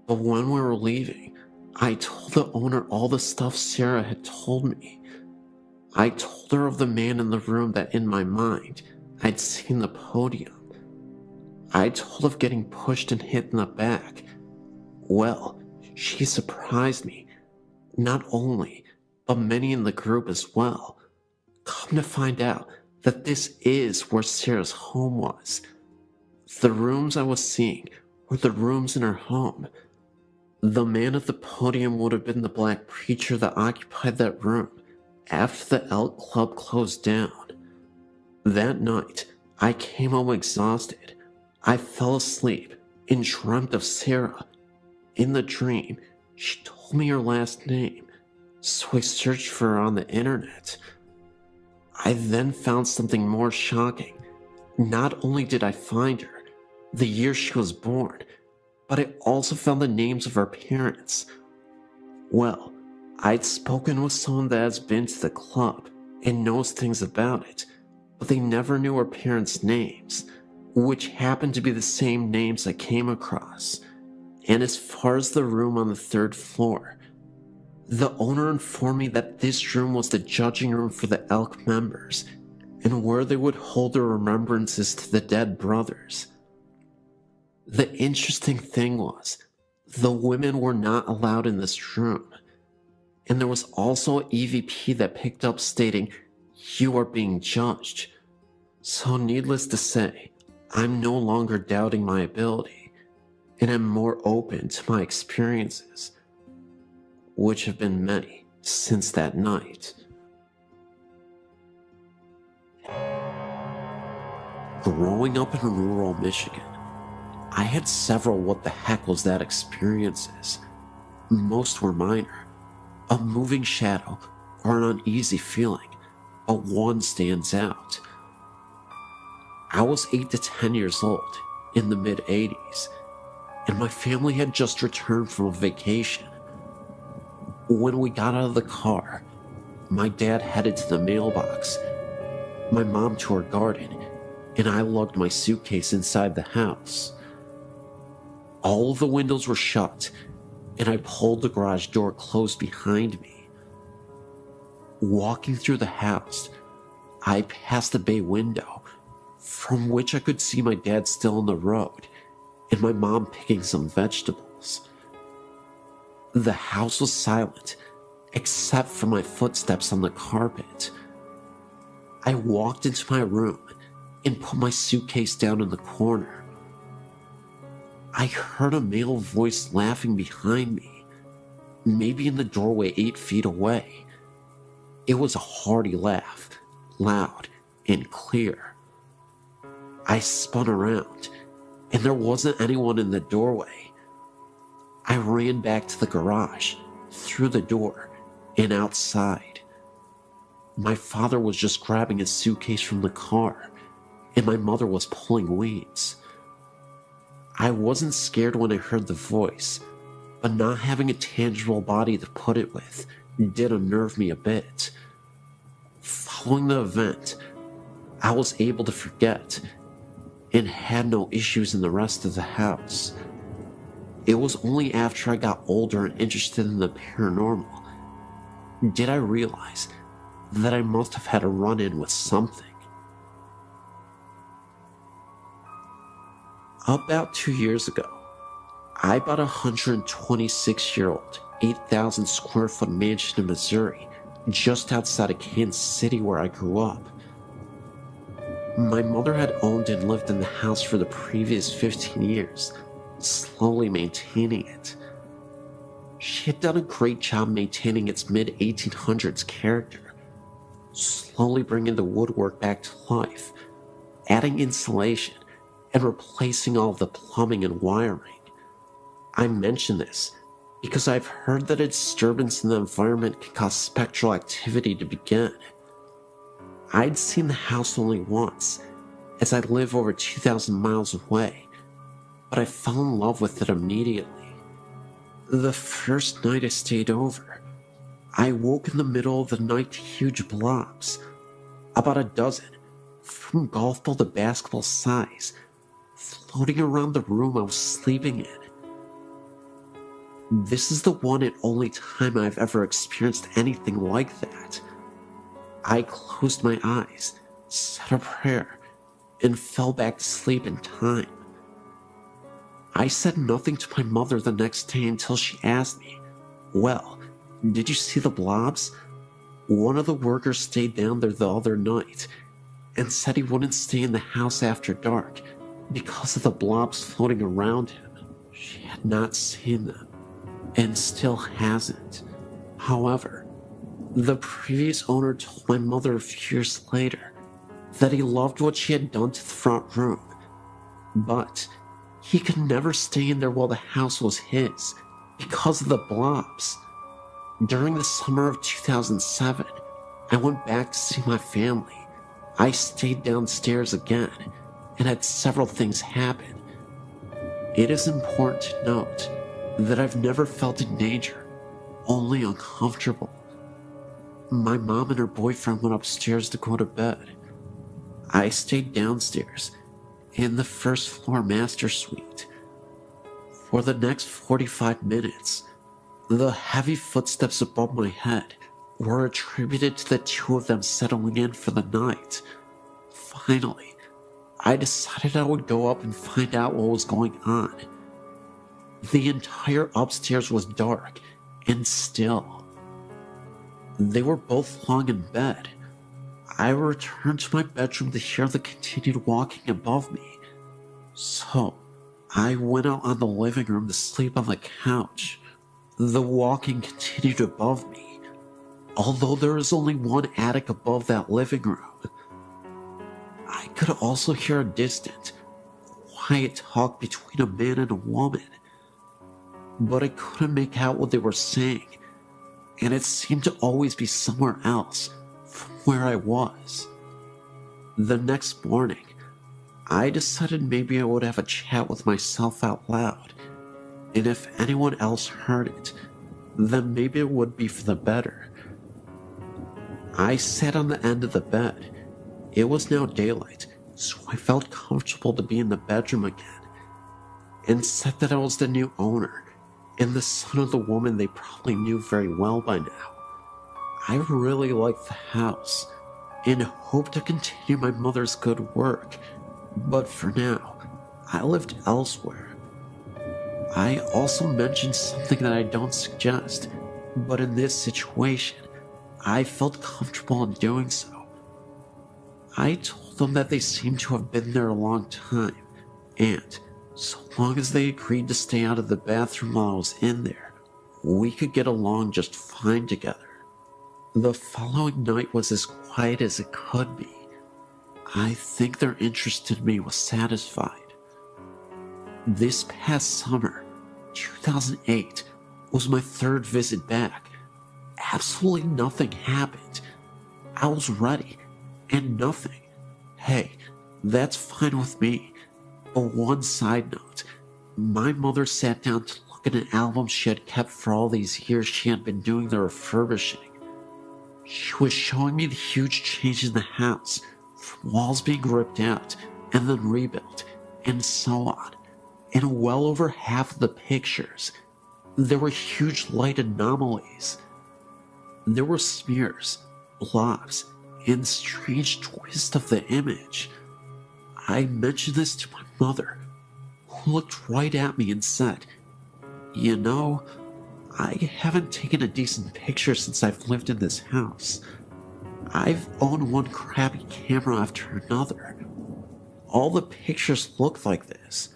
but when we were leaving, I told the owner all the stuff Sarah had told me. I told her of the man in the room that in my mind, I'd seen the podium. I told of getting pushed and hit in the back. Well, she surprised me, not only, but many in the group as well. Come to find out that this is where Sarah's home was. The rooms I was seeing were the rooms in her home. The man at the podium would have been the black preacher that occupied that room after the Elk Club closed down. That night, I came home exhausted. I fell asleep and dreamt of Sarah. In the dream, she told me her last name, so I searched for her on the internet. I then found something more shocking. Not only did I find her, the year she was born, but I also found the names of her parents. Well, I'd spoken with someone that has been to the club and knows things about it, but they never knew her parents' names, which happened to be the same names I came across. And as far as the room on the 3rd floor, the owner informed me that this room was the judging room for the Elk members, and where they would hold their remembrances to the dead brothers. The interesting thing was, the women were not allowed in this room, and there was also an EVP that picked up stating, "You are being judged." So needless to say, I'm no longer doubting my ability, and I'm more open to my experiences, which have been many since that night. Growing up in rural Michigan, I had several what the heck was that experiences. Most were minor, a moving shadow or an uneasy feeling, but one stands out. I was 8 to 10 years old in the mid-80s, and my family had just returned from a vacation. When we got out of the car, my dad headed to the mailbox, my mom to her garden, and I lugged my suitcase inside the house. All of the windows were shut, and I pulled the garage door closed behind me. Walking through the house, I passed the bay window, from which I could see my dad still on the road, and my mom picking some vegetables. The house was silent, except for my footsteps on the carpet. I walked into my room and put my suitcase down in the corner. I heard a male voice laughing behind me, maybe in the doorway 8 feet away. It was a hearty laugh, loud and clear. I spun around, and there wasn't anyone in the doorway. I ran back to the garage, through the door, and outside. My father was just grabbing his suitcase from the car, and my mother was pulling weeds. I wasn't scared when I heard the voice, but not having a tangible body to put it with did unnerve me a bit. Following the event, I was able to forget and had no issues in the rest of the house. It was only after I got older and interested in the paranormal did I realize that I must have had a run-in with something. About 2 years ago, I bought a 126-year-old, 8,000 square foot mansion in Missouri, just outside of Kansas City where I grew up. My mother had owned and lived in the house for the previous 15 years, slowly maintaining it. She had done a great job maintaining its mid-1800s character, slowly bringing the woodwork back to life, adding insulation, and replacing all of the plumbing and wiring. I mention this because I've heard that a disturbance in the environment can cause spectral activity to begin. I'd seen the house only once, as I live over 2,000 miles away, but I fell in love with it immediately. The first night I stayed over, I woke in the middle of the night to huge blobs, about a dozen, from golf ball to basketball size, floating around the room I was sleeping in. This is the one and only time I've ever experienced anything like that. I closed my eyes, said a prayer, and fell back to sleep in time. I said nothing to my mother the next day until she asked me, "Well, did you see the blobs?" One of the workers stayed down there the other night and said he wouldn't stay in the house after dark because of the blobs floating around him. She had not seen them, and still hasn't. However, the previous owner told my mother a few years later that he loved what she had done to the front room, but he could never stay in there while the house was his because of the blobs. During the summer of 2007, I went back to see my family. I stayed downstairs again and had several things happen. It is important to note that I've never felt in danger, only uncomfortable. My mom and her boyfriend went upstairs to go to bed. I stayed downstairs in the first floor master suite. For the next 45 minutes, the heavy footsteps above my head were attributed to the two of them settling in for the night. Finally, I decided I would go up and find out what was going on. The entire upstairs was dark and still. They were both long in bed. I returned to my bedroom to hear the continued walking above me. So, I went out on the living room to sleep on the couch. The walking continued above me, although there is only one attic above that living room. I could also hear a distant, quiet talk between a man and a woman, but I couldn't make out what they were saying, and it seemed to always be somewhere else from where I was. The next morning, I decided maybe I would have a chat with myself out loud, and if anyone else heard it, then maybe it would be for the better. I sat on the end of the bed. It was now daylight, so I felt comfortable to be in the bedroom again, and said that I was the new owner and the son of the woman they probably knew very well by now. I really liked the house and hoped to continue my mother's good work, but for now, I lived elsewhere. I also mentioned something that I don't suggest, but in this situation, I felt comfortable in doing so. I told them that they seemed to have been there a long time, and so long as they agreed to stay out of the bathroom while I was in there, we could get along just fine together. The following night was as quiet as it could be. I think their interest in me was satisfied. This past summer, 2008, was my third visit back. Absolutely nothing happened. I was ready, and nothing. Hey, that's fine with me. But one side note, my mother sat down to look at an album she had kept for all these years she had been doing the refurbishing. She was showing me the huge change in the house, from walls being ripped out and then rebuilt, and so on. In well over half of the pictures, there were huge light anomalies. There were smears, blobs, and strange twists of the image. I mentioned this to my mother, who looked right at me and said, "You know, I haven't taken a decent picture since I've lived in this house. I've owned one crappy camera after another. All the pictures look like this.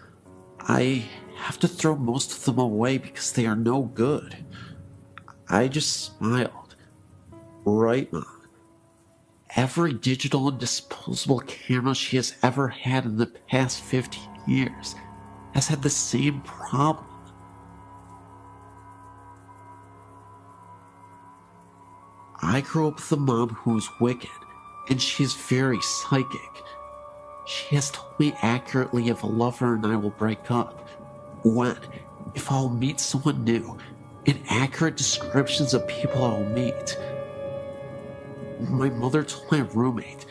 I have to throw most of them away because they are no good." I just smiled. Right, Mom. Every digital and disposable camera she has ever had in the past 15 years has had the same problem. I grew up with a mom who is wicked, and she is very psychic. She has told me accurately if a lover and I will break up, when, if I'll meet someone new, and accurate descriptions of people I'll meet. My mother told my roommate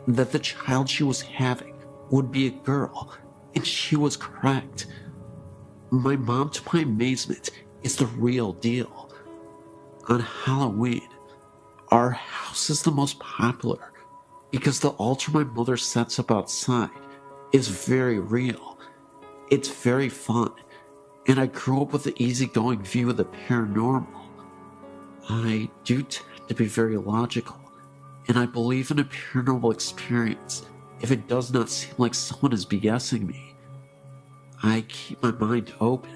that the child she was having would be a girl, and she was correct. My mom, to my amazement, is the real deal. On Halloween, our house is the most popular because the altar my mother sets up outside is very real. It's very fun, and I grew up with the easygoing view of the paranormal. I do tend to be very logical, and I believe in a paranormal experience if it does not seem like someone is BSing me. I keep my mind open.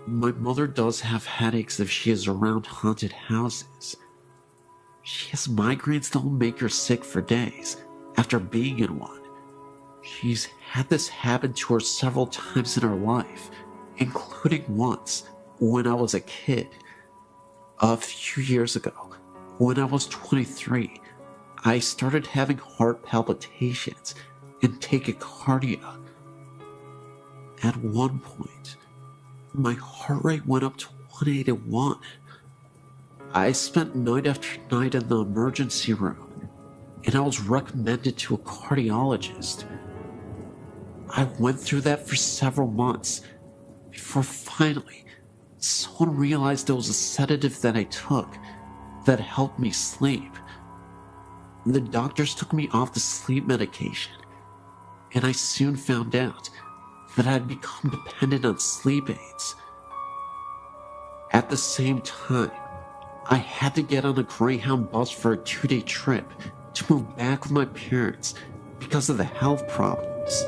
My mother does have headaches if she is around haunted houses. She has migraines that will make her sick for days after being in one. She's had this happen to her several times in her life, including once when I was a kid. A few years ago, when I was 23, I started having heart palpitations and tachycardia. At one point, my heart rate went up to 181. I spent night after night in the emergency room, and I was recommended to a cardiologist. I went through that for several months before finally someone realized it was a sedative that I took that helped me sleep. The doctors took me off the sleep medication, and I soon found out that I'd become dependent on sleep aids. At the same time, I had to get on a Greyhound bus for a 2-day trip to move back with my parents because of the health problems.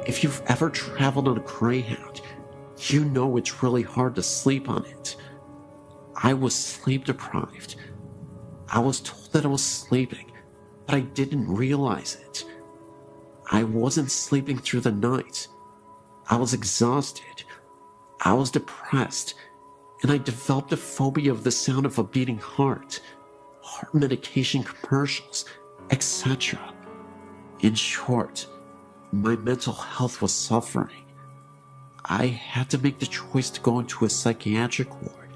If you've ever traveled on a Greyhound, you know it's really hard to sleep on it. I was sleep deprived. I was told that I was sleeping, but I didn't realize it. I wasn't sleeping through the night. I was exhausted. I was depressed, and I developed a phobia of the sound of a beating heart medication commercials, etc. In short, my mental health was suffering. I had to make the choice to go into a psychiatric ward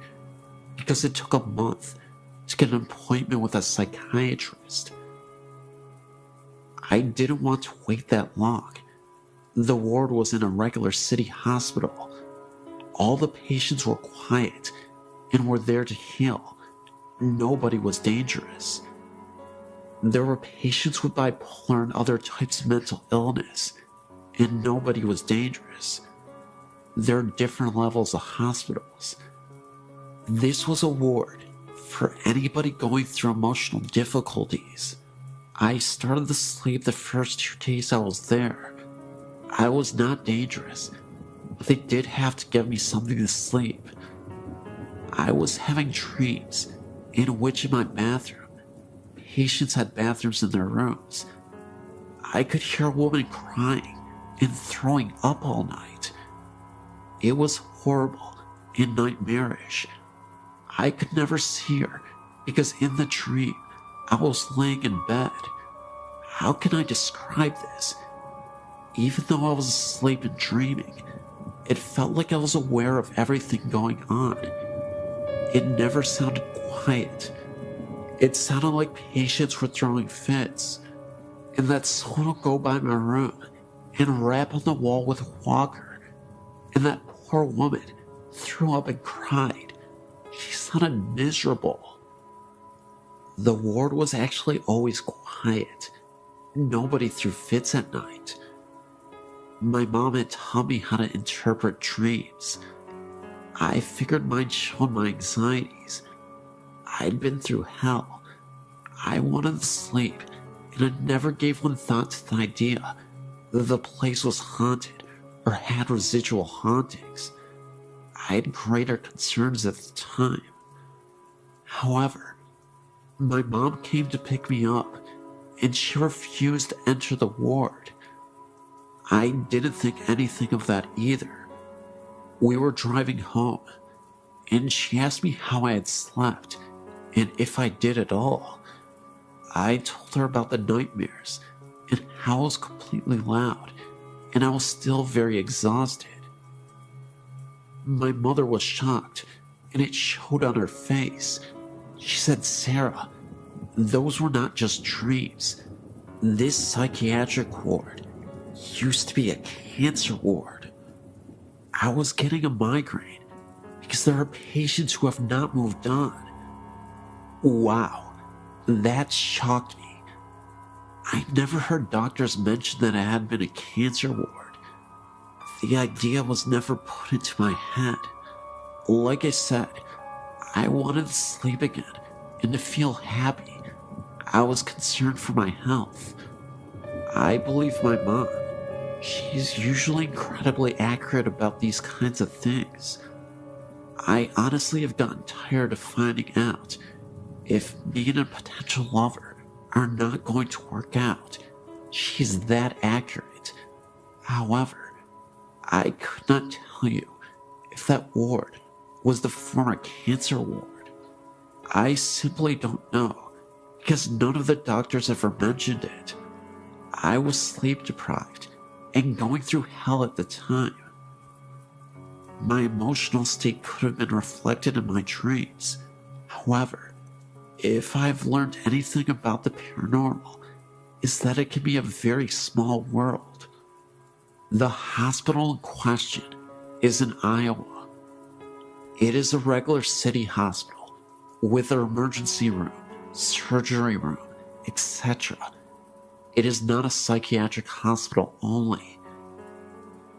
because it took a month to get an appointment with a psychiatrist. I didn't want to wait that long. The ward was in a regular city hospital. All the patients were quiet and were there to heal. Nobody was dangerous. There were patients with bipolar and other types of mental illness, and nobody was dangerous. There are different levels of hospitals. This was a ward for anybody going through emotional difficulties. I started to sleep the first 2 days I was there. I was not dangerous, but they did have to give me something to sleep. I was having dreams in which in my bathroom, patients had bathrooms in their rooms. I could hear a woman crying and throwing up all night. It was horrible and nightmarish. I could never see her because in the dream, I was laying in bed. How can I describe this? Even though I was asleep and dreaming, it felt like I was aware of everything going on. It never sounded quiet. It sounded like patients were throwing fits, and that someone would go by my room and rap on the wall with a walker, and that poor woman threw up and cried. She sounded miserable. The ward was actually always quiet. Nobody threw fits at night. My mom had taught me how to interpret dreams. I figured mine showed my anxieties. I'd been through hell. I wanted to sleep, and I never gave one thought to the idea that the place was haunted or had residual hauntings. I had greater concerns at the time. However, my mom came to pick me up, and she refused to enter the ward. I didn't think anything of that either. We were driving home, and she asked me how I had slept, and if I did at all. I told her about the nightmares, and how I was completely loud, and I was still very exhausted. My mother was shocked, and it showed on her face. She said, "Sarah, those were not just dreams. This psychiatric ward used to be a cancer ward." I was getting a migraine because there are patients who have not moved on. Wow, that shocked me. I never heard doctors mention that I had been a cancer ward. The idea was never put into my head. Like I said, I wanted to sleep again and to feel happy. I was concerned for my health. I believe my mom. She's usually incredibly accurate about these kinds of things. I honestly have gotten tired of finding out if me and a potential lover are not going to work out. She's that accurate. However, I could not tell you if that ward was the former cancer ward. I simply don't know because none of the doctors ever mentioned it. I was sleep deprived and going through hell at the time. My emotional state could have been reflected in my dreams. However, if I've learned anything about the paranormal, is that it can be a very small world. The hospital in question is in Iowa. It is a regular city hospital with an emergency room, surgery room, etc. It is not a psychiatric hospital only.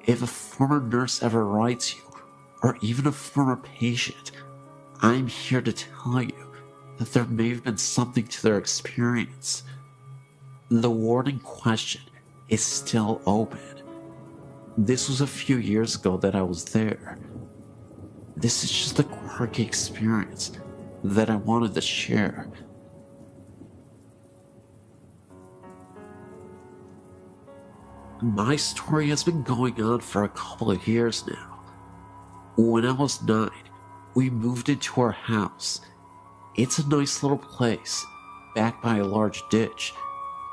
If a former nurse ever writes you, or even a former patient, I'm here to tell you that there may have been something to their experience. The ward in question is still open. This was a few years ago that I was there. This is just a quirky experience that I wanted to share. My story has been going on for a couple of years now. When I was 9, we moved into our house. It's a nice little place, backed by a large ditch.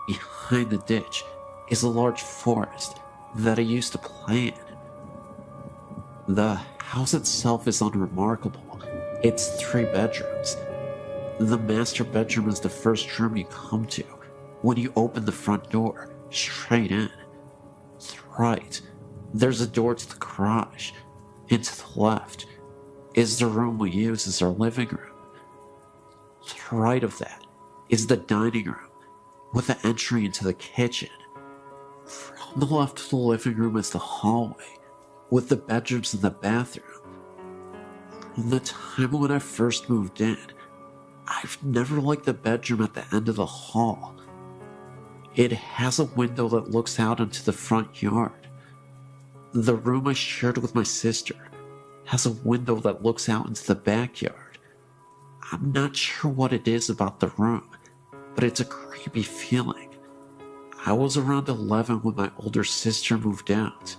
Behind the ditch is a large forest that I used to play in. The house itself is unremarkable. It's 3 bedrooms. The master bedroom is the first room you come to when you open the front door, straight in. To the right, there's a door to the garage, and to the left is the room we use as our living room. To the right of that is the dining room, with an entry into the kitchen. From the left of the living room is the hallway, with the bedrooms and the bathroom. From the time when I first moved in, I've never liked the bedroom at the end of the hall. It has a window that looks out into the front yard. The room I shared with my sister has a window that looks out into the backyard. I'm not sure what it is about the room, but it's a creepy feeling. I was around 11 when my older sister moved out.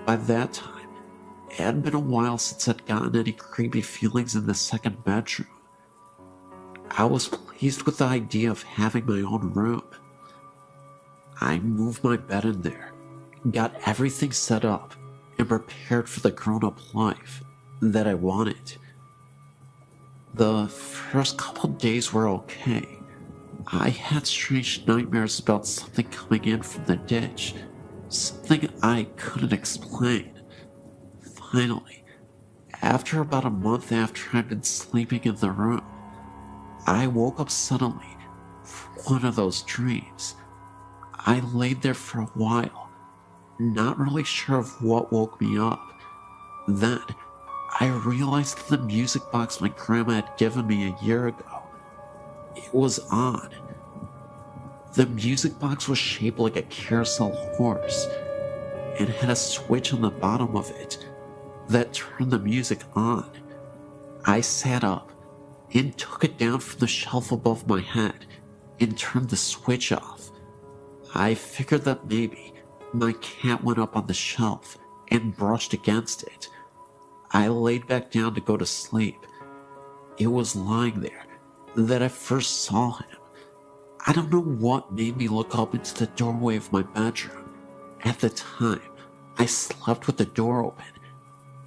By that time, it had been a while since I'd gotten any creepy feelings in the second bedroom. I was pleased with the idea of having my own room. I moved my bed in there, got everything set up, and prepared for the grown-up life that I wanted. The first couple days were okay. I had strange nightmares about something coming in from the ditch, something I couldn't explain. Finally, after about a month after I'd been sleeping in the room, I woke up suddenly from one of those dreams. I laid there for a while, not really sure of what woke me up. Then, I realized that the music box my grandma had given me a year ago, it was on. The music box was shaped like a carousel horse, and had a switch on the bottom of it that turned the music on. I sat up and took it down from the shelf above my head and turned the switch off. I figured that maybe my cat went up on the shelf and brushed against it. I laid back down to go to sleep. It was lying there that I first saw him. I don't know what made me look up into the doorway of my bedroom. At the time, I slept with the door open,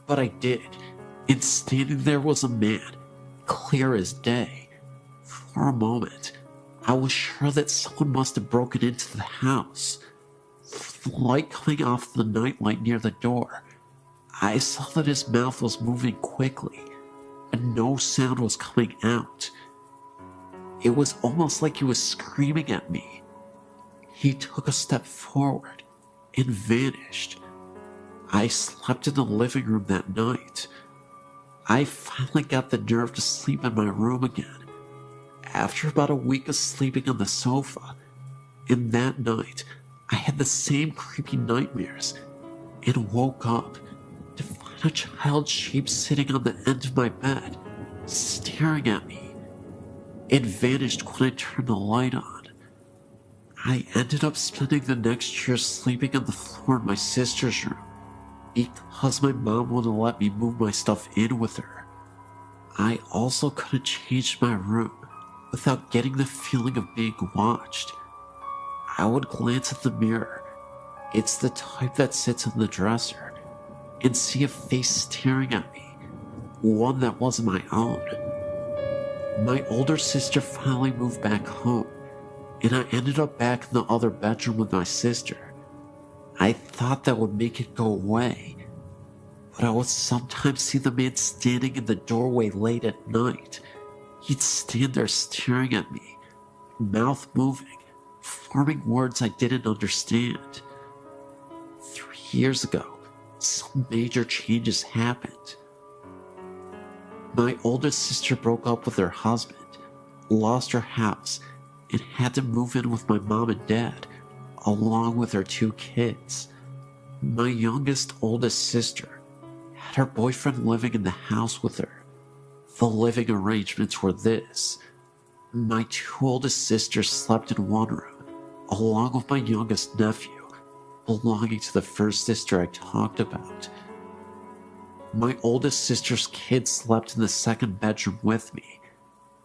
but I did, and standing there was a man, clear as day. For a moment, I was sure that someone must have broken into the house. The light coming off the nightlight near the door, I saw that his mouth was moving quickly, and no sound was coming out. It was almost like he was screaming at me. He took a step forward and vanished. I slept in the living room that night. I finally got the nerve to sleep in my room again, after about a week of sleeping on the sofa, and that night, I had the same creepy nightmares and woke up to find a child's shape sitting on the end of my bed, staring at me. It vanished when I turned the light on. I ended up spending the next year sleeping on the floor in my sister's room because my mom wouldn't let me move my stuff in with her. I also couldn't change my room without getting the feeling of being watched. I would glance at the mirror. It's the type that sits on the dresser, and see a face staring at me, one that wasn't my own. My older sister finally moved back home, and I ended up back in the other bedroom with my sister. I thought that would make it go away, but I would sometimes see the man standing in the doorway late at night. He'd stand there staring at me, mouth moving, forming words I didn't understand. 3 years ago, some major changes happened. My oldest sister broke up with her husband, lost her house, and had to move in with my mom and dad, along with her 2 kids. My oldest sister had her boyfriend living in the house with her. The living arrangements were this: my 2 oldest sisters slept in one room, along with my youngest nephew, belonging to the first sister I talked about. My oldest sister's kids slept in the second bedroom with me,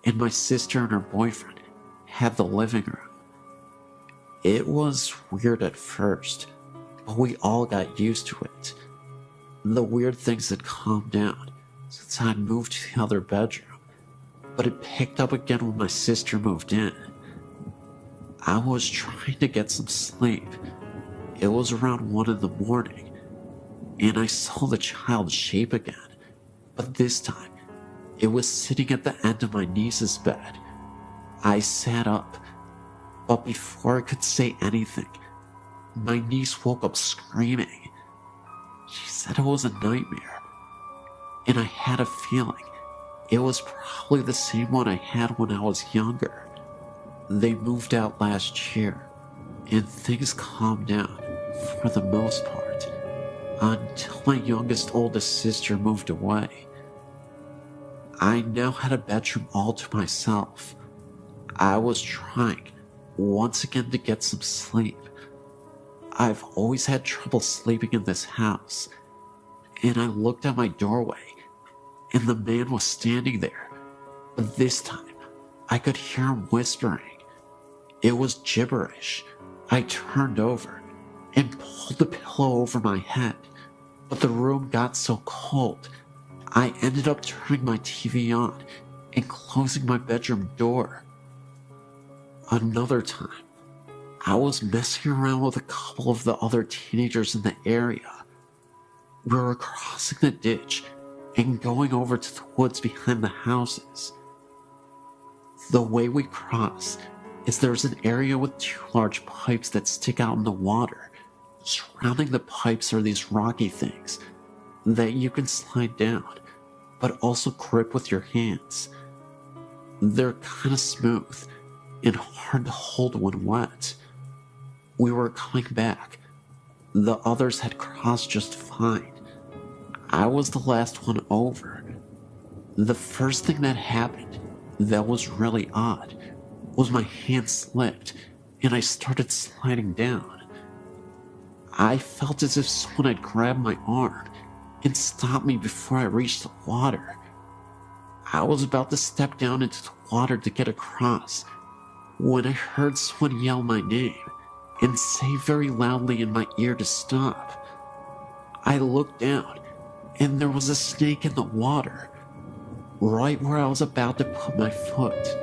and my sister and her boyfriend had the living room. It was weird at first, but we all got used to it. The weird things had calmed down since I'd moved to the other bedroom, but it picked up again when my sister moved in. I was trying to get some sleep. It was around 1 in the morning, and I saw the child's shape again, but this time, it was sitting at the end of my niece's bed. I sat up, but before I could say anything, my niece woke up screaming. She said it was a nightmare, and I had a feeling it was probably the same one I had when I was younger. They moved out last year, and things calmed down for the most part, until my oldest sister moved away. I now had a bedroom all to myself. I was trying, once again, to get some sleep. I've always had trouble sleeping in this house, and I looked at my doorway, and the man was standing there, but this time, I could hear him whispering. It was gibberish. I turned over and pulled the pillow over my head, but the room got so cold, I ended up turning my TV on and closing my bedroom door. Another time, I was messing around with a couple of the other teenagers in the area. We were crossing the ditch and going over to the woods behind the houses. The way we cross is there's an area with 2 large pipes that stick out in the water. Surrounding the pipes are these rocky things that you can slide down, but also grip with your hands. They're kind of smooth and hard to hold when wet. We were coming back. The others had crossed just fine. I was the last one over. The first thing that happened that was really odd was my hand slipped and I started sliding down. I felt as if someone had grabbed my arm and stopped me before I reached the water. I was about to step down into the water to get across when I heard someone yell my name and say very loudly in my ear to stop. I looked down and there was a snake in the water, right where I was about to put my foot.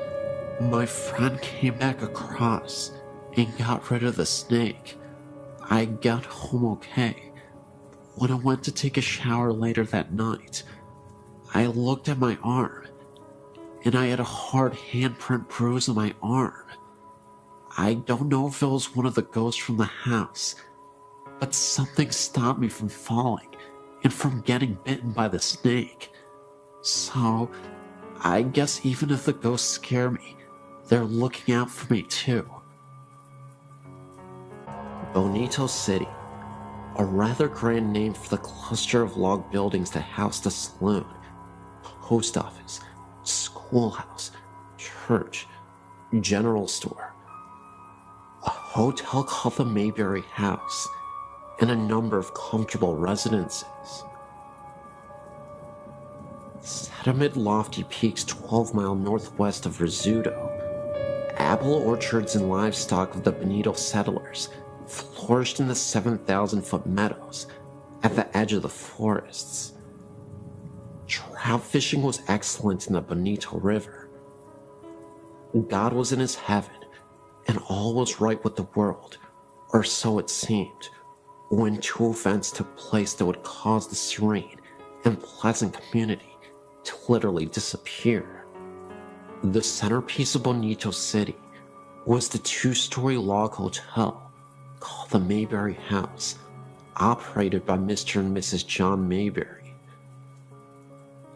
My friend came back across and got rid of the snake. I got home okay. When I went to take a shower later that night, I looked at my arm, and I had a hard handprint bruise on my arm. I don't know if it was one of the ghosts from the house, but something stopped me from falling and from getting bitten by the snake. So, I guess even if the ghosts scare me, they're looking out for me too. Bonito City, a rather grand name for the cluster of log buildings that housed a saloon, post office, schoolhouse, church, general store, a hotel called the Mayberry House, and a number of comfortable residences. Set amid lofty peaks 12-mile northwest of Rizzuto, apple orchards and livestock of the Bonito settlers flourished in the 7,000-foot meadows at the edge of the forests. Trout fishing was excellent in the Bonito River. God was in his heaven, and all was right with the world, or so it seemed, when two events took place that would cause the serene and pleasant community to literally disappear. The centerpiece of Bonito City was the 2-story log hotel called the Mayberry House, operated by Mr. and Mrs. John Mayberry.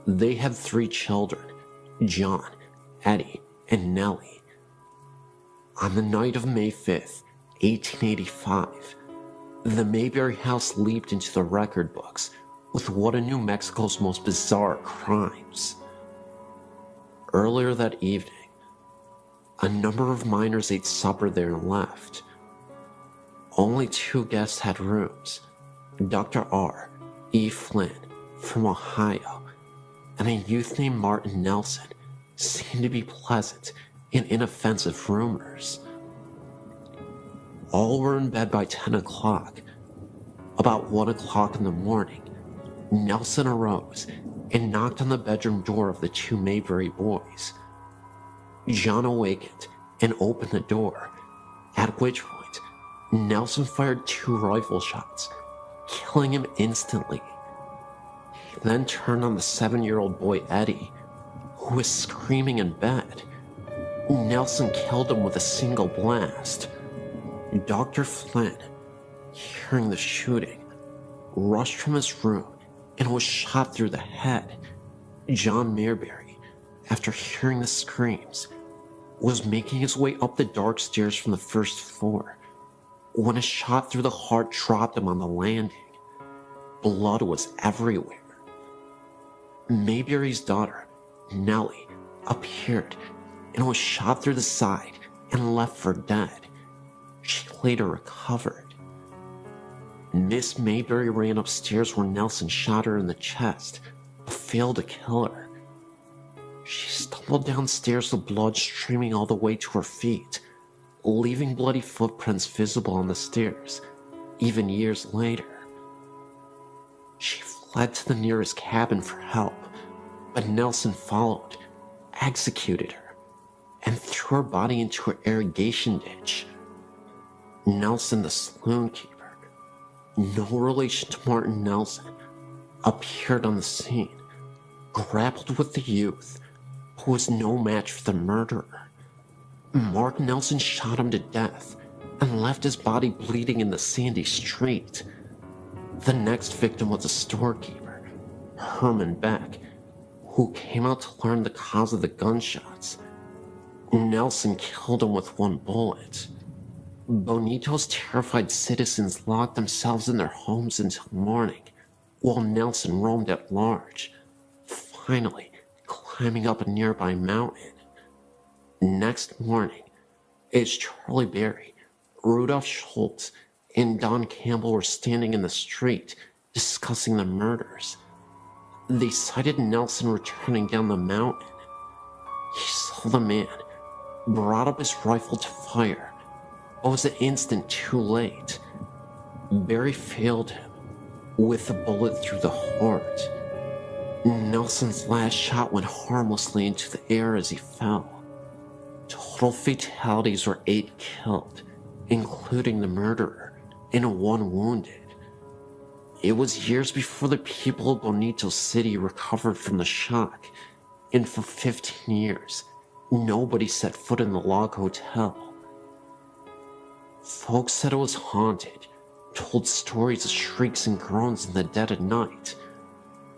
They had 3 children, John, Eddie, and Nellie. On the night of May 5th, 1885, the Mayberry House leaped into the record books with one of New Mexico's most bizarre crimes. Earlier that evening, a number of miners ate supper there and left. Only 2 guests had rooms, Dr. R. E. Flynn from Ohio, and a youth named Martin Nelson seemed to be pleasant and inoffensive roomers. All were in bed by 10 o'clock. About 1 o'clock in the morning, Nelson arose and knocked on the bedroom door of the 2 Mayberry boys. John awakened and opened the door, at which point Nelson fired 2 rifle shots, killing him instantly. He then turned on the 7-year-old boy Eddie, who was screaming in bed. Nelson killed him with a single blast. Dr. Flynn, hearing the shooting, rushed from his room and was shot through the head. John Mayberry, after hearing the screams, was making his way up the dark stairs from the first floor when a shot through the heart dropped him on the landing. Blood was everywhere. Mayberry's daughter, Nellie, appeared and was shot through the side and left for dead. She later recovered. Miss Mayberry ran upstairs where Nelson shot her in the chest, but failed to kill her. She stumbled downstairs with blood streaming all the way to her feet, leaving bloody footprints visible on the stairs, even years later. She fled to the nearest cabin for help, but Nelson followed, executed her, and threw her body into an irrigation ditch. Nelson, the saloon keeper, no relation to Martin Nelson, appeared on the scene, grappled with the youth, who was no match for the murderer. Mark Nelson shot him to death and left his body bleeding in the sandy street. The next victim was a storekeeper, Herman Beck, who came out to learn the cause of the gunshots. Nelson killed him with 1 bullet. Bonito's terrified citizens locked themselves in their homes until morning, while Nelson roamed at large, finally climbing up a nearby mountain. Next morning, as Charlie Berry, Rudolph Schultz, and Don Campbell were standing in the street discussing the murders, they sighted Nelson returning down the mountain. He saw the man, brought up his rifle to fire, but was an instant too late. Berry failed him with a bullet through the heart. Nelson's last shot went harmlessly into the air as he fell. Total fatalities were 8 killed, including the murderer, and 1 wounded. It was years before the people of Bonito City recovered from the shock, and for 15 years, nobody set foot in the log hotel. Folks said it was haunted, told stories of shrieks and groans in the dead of night,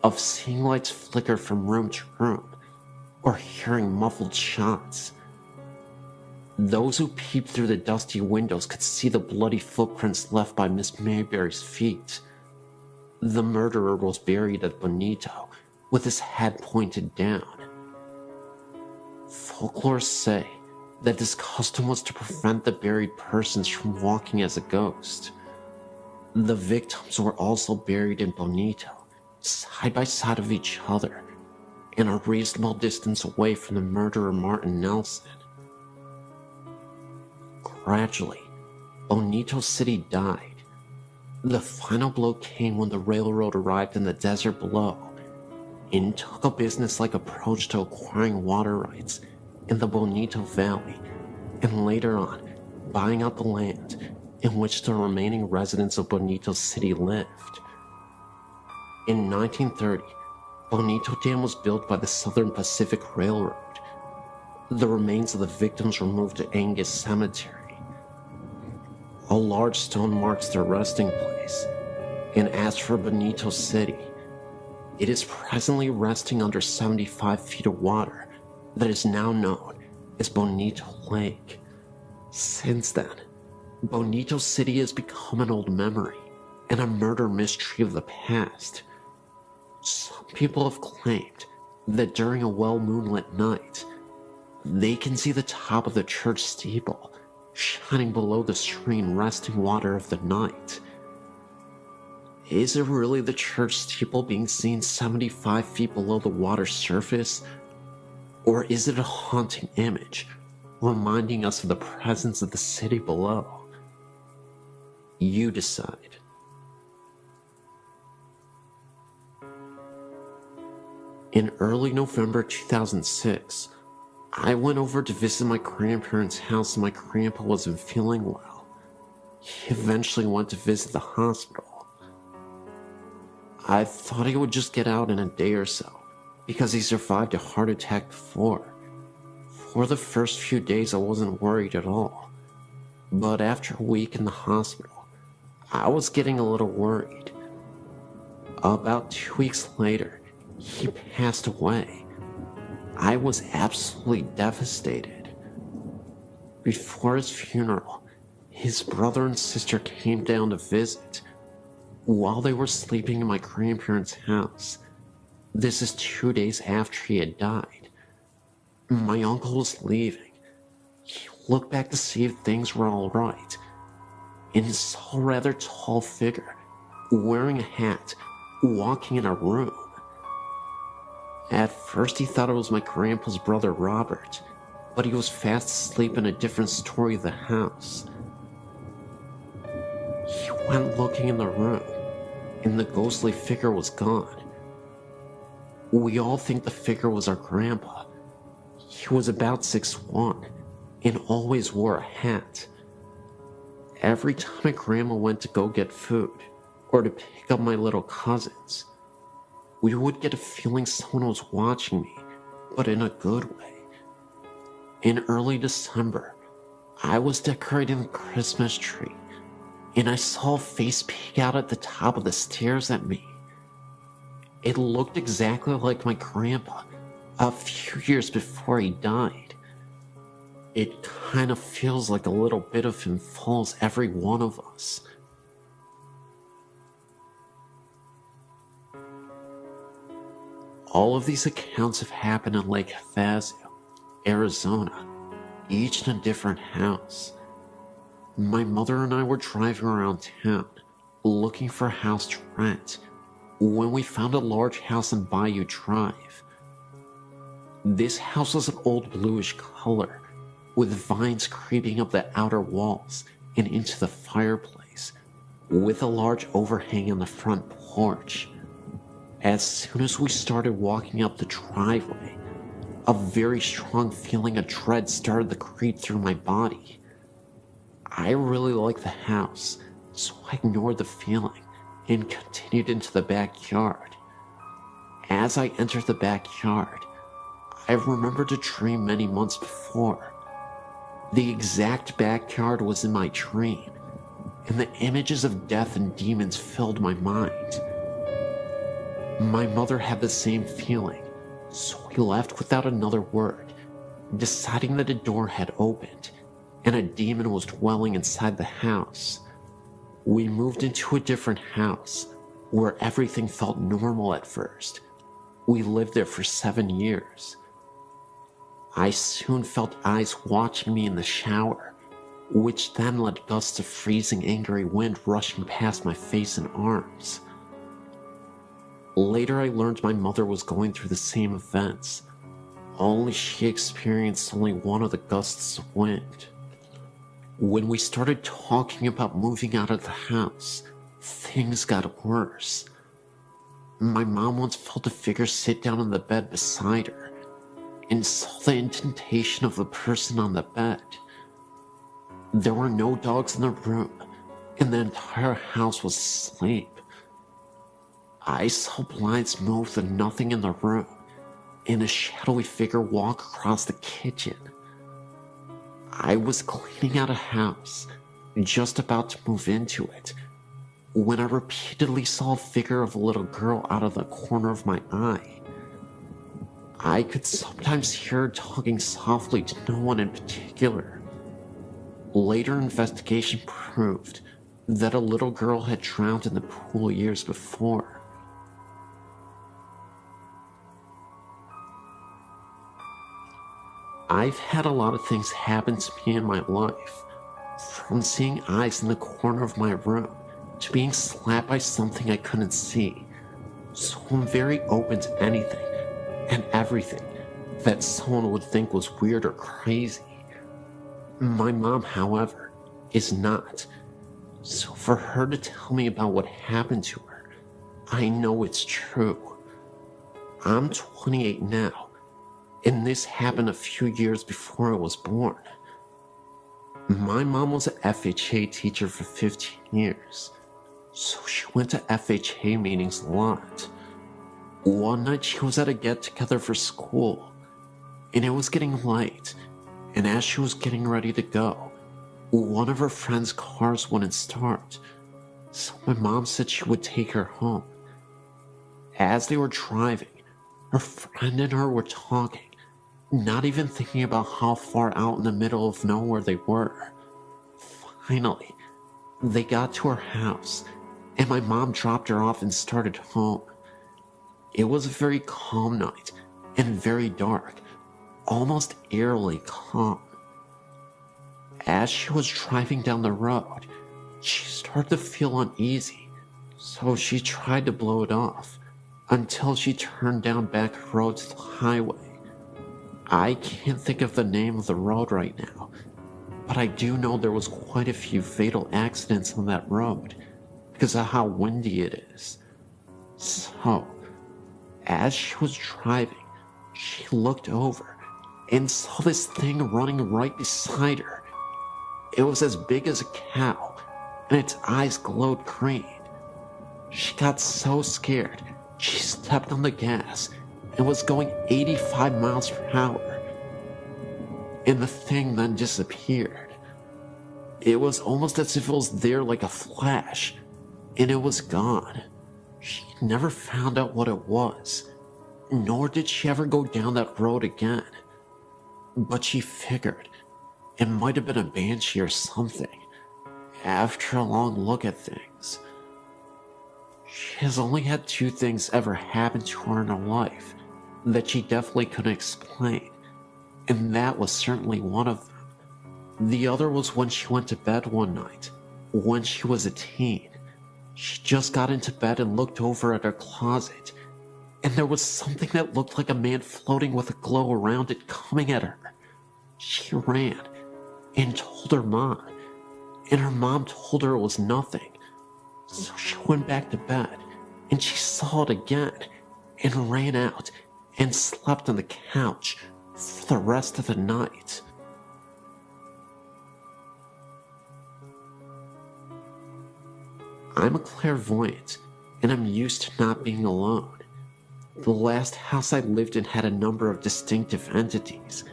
of seeing lights flicker from room to room, or hearing muffled shots. Those who peeped through the dusty windows could see the bloody footprints left by Miss Mayberry's feet. The murderer was buried at Bonito, with his head pointed down. Folklore say that this custom was to prevent the buried persons from walking as a ghost. The victims were also buried in Bonito, side by side of each other, and a reasonable distance away from the murderer Martin Nelson. Gradually, Bonito City died. The final blow came when the railroad arrived in the desert below and took a business-like approach to acquiring water rights in the Bonito Valley, and later on, buying out the land in which the remaining residents of Bonito City lived. In 1930, Bonito Dam was built by the Southern Pacific Railroad. The remains of the victims were moved to Angus Cemetery. A large stone marks their resting place, and as for Bonito City, it is presently resting under 75 feet of water that is now known as Bonito Lake. Since then, Bonito City has become an old memory and a murder mystery of the past. Some people have claimed that during a well-moonlit night, they can see the top of the church steeple shining below the serene resting water of the night. Is it really the church steeple being seen 75 feet below the water's surface? Or is it a haunting image, reminding us of the presence of the city below? You decide. In early November 2006, I went over to visit my grandparents' house and my grandpa wasn't feeling well. He eventually went to visit the hospital. I thought he would just get out in a day or so, because he survived a heart attack before. For the first few days I wasn't worried at all, but after a week in the hospital, I was getting a little worried. About 2 weeks later, he passed away. I was absolutely devastated. Before his funeral, his brother and sister came down to visit. While they were sleeping in my grandparents' house, this is 2 days after he had died, my uncle was leaving. He looked back to see if things were all right, and saw a rather tall figure, wearing a hat, walking in our room. At first he thought it was my grandpa's brother Robert, but he was fast asleep in a different story of the house. He went looking in the room, and the ghostly figure was gone. We all think the figure was our grandpa. He was about 6'1", and always wore a hat. Every time my grandma went to go get food, or to pick up my little cousins, we would get a feeling someone was watching me, but in a good way. In early December, I was decorating the Christmas tree, and I saw a face peek out at the top of the stairs at me. It looked exactly like my grandpa, a few years before he died. It kind of feels like a little bit of him follows every one of us. All of these accounts have happened in Lake Havasu, Arizona, each in a different house. My mother and I were driving around town, looking for a house to rent, when we found a large house on Bayou Drive. This house was an old bluish color, with vines creeping up the outer walls and into the fireplace, with a large overhang on the front porch. As soon as we started walking up the driveway, a very strong feeling of dread started to creep through my body. I really liked the house, so I ignored the feeling and continued into the backyard. As I entered the backyard, I remembered a dream many months before. The exact backyard was in my dream, and the images of death and demons filled my mind. My mother had the same feeling, so we left without another word, deciding that a door had opened and a demon was dwelling inside the house. We moved into a different house where everything felt normal at first. We lived there for 7 years. I soon felt eyes watching me in the shower, which then led gusts of freezing angry wind rushing past my face and arms. Later I learned my mother was going through the same events, only she experienced only one of the gusts of wind. When we started talking about moving out of the house, things got worse. My mom once felt a figure sit down on the bed beside her and saw the indentation of the person on the bed. There were no dogs in the room, and the entire house was asleep. I saw blinds move and nothing in the room, and a shadowy figure walk across the kitchen. I was cleaning out a house, just about to move into it, when I repeatedly saw a figure of a little girl out of the corner of my eye. I could sometimes hear her talking softly to no one in particular. Later investigation proved that a little girl had drowned in the pool years before. I've had a lot of things happen to me in my life, from seeing eyes in the corner of my room to being slapped by something I couldn't see. So I'm very open to anything and everything that someone would think was weird or crazy. My mom, however, is not. So for her to tell me about what happened to her, I know it's true. I'm 28 now, and this happened a few years before I was born. My mom was an FHA teacher for 15 years, so she went to FHA meetings a lot. One night she was at a get-together for school, and it was getting late, and as she was getting ready to go, one of her friend's cars wouldn't start, so my mom said she would take her home. As they were driving, her friend and her were talking, not even thinking about how far out in the middle of nowhere they were. Finally, they got to her house, and my mom dropped her off and started home. It was a very calm night, and very dark, almost eerily calm. As she was driving down the road, she started to feel uneasy, so she tried to blow it off, until she turned down back road to the highway. I can't think of the name of the road right now, but I do know there was quite a few fatal accidents on that road because of how windy it is. So, as she was driving, she looked over and saw this thing running right beside her. It was as big as a cow, and its eyes glowed green. She got so scared, she stepped on the gas and was going 85 miles per hour. And the thing then disappeared. It was almost as if it was there like a flash, and it was gone. She never found out what it was, nor did she ever go down that road again. But she figured it might have been a banshee or something, after a long look at things. She has only had 2 things ever happen to her in her life that she definitely couldn't explain, and that was certainly one of them. The other was when she went to bed one night, when she was a teen. She just got into bed and looked over at her closet, and there was something that looked like a man floating with a glow around it coming at her. She ran and told her mom, and her mom told her it was nothing. So she went back to bed, and she saw it again, and ran out and slept on the couch for the rest of the night. I'm a clairvoyant, and I'm used to not being alone. The last house I lived in had a number of distinctive entities,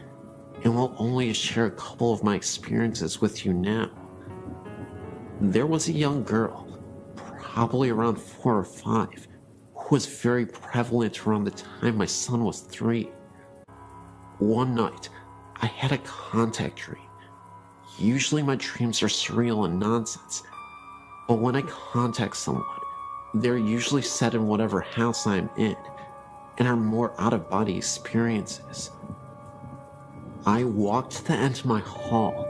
and will only share a couple of my experiences with you now. There was a young girl, probably around 4 or 5, who was very prevalent around the time my son was 3. One night, I had a contact dream. Usually my dreams are surreal and nonsense, but when I contact someone, they're usually set in whatever house I'm in and are more out-of-body experiences. I walked to the end of my hall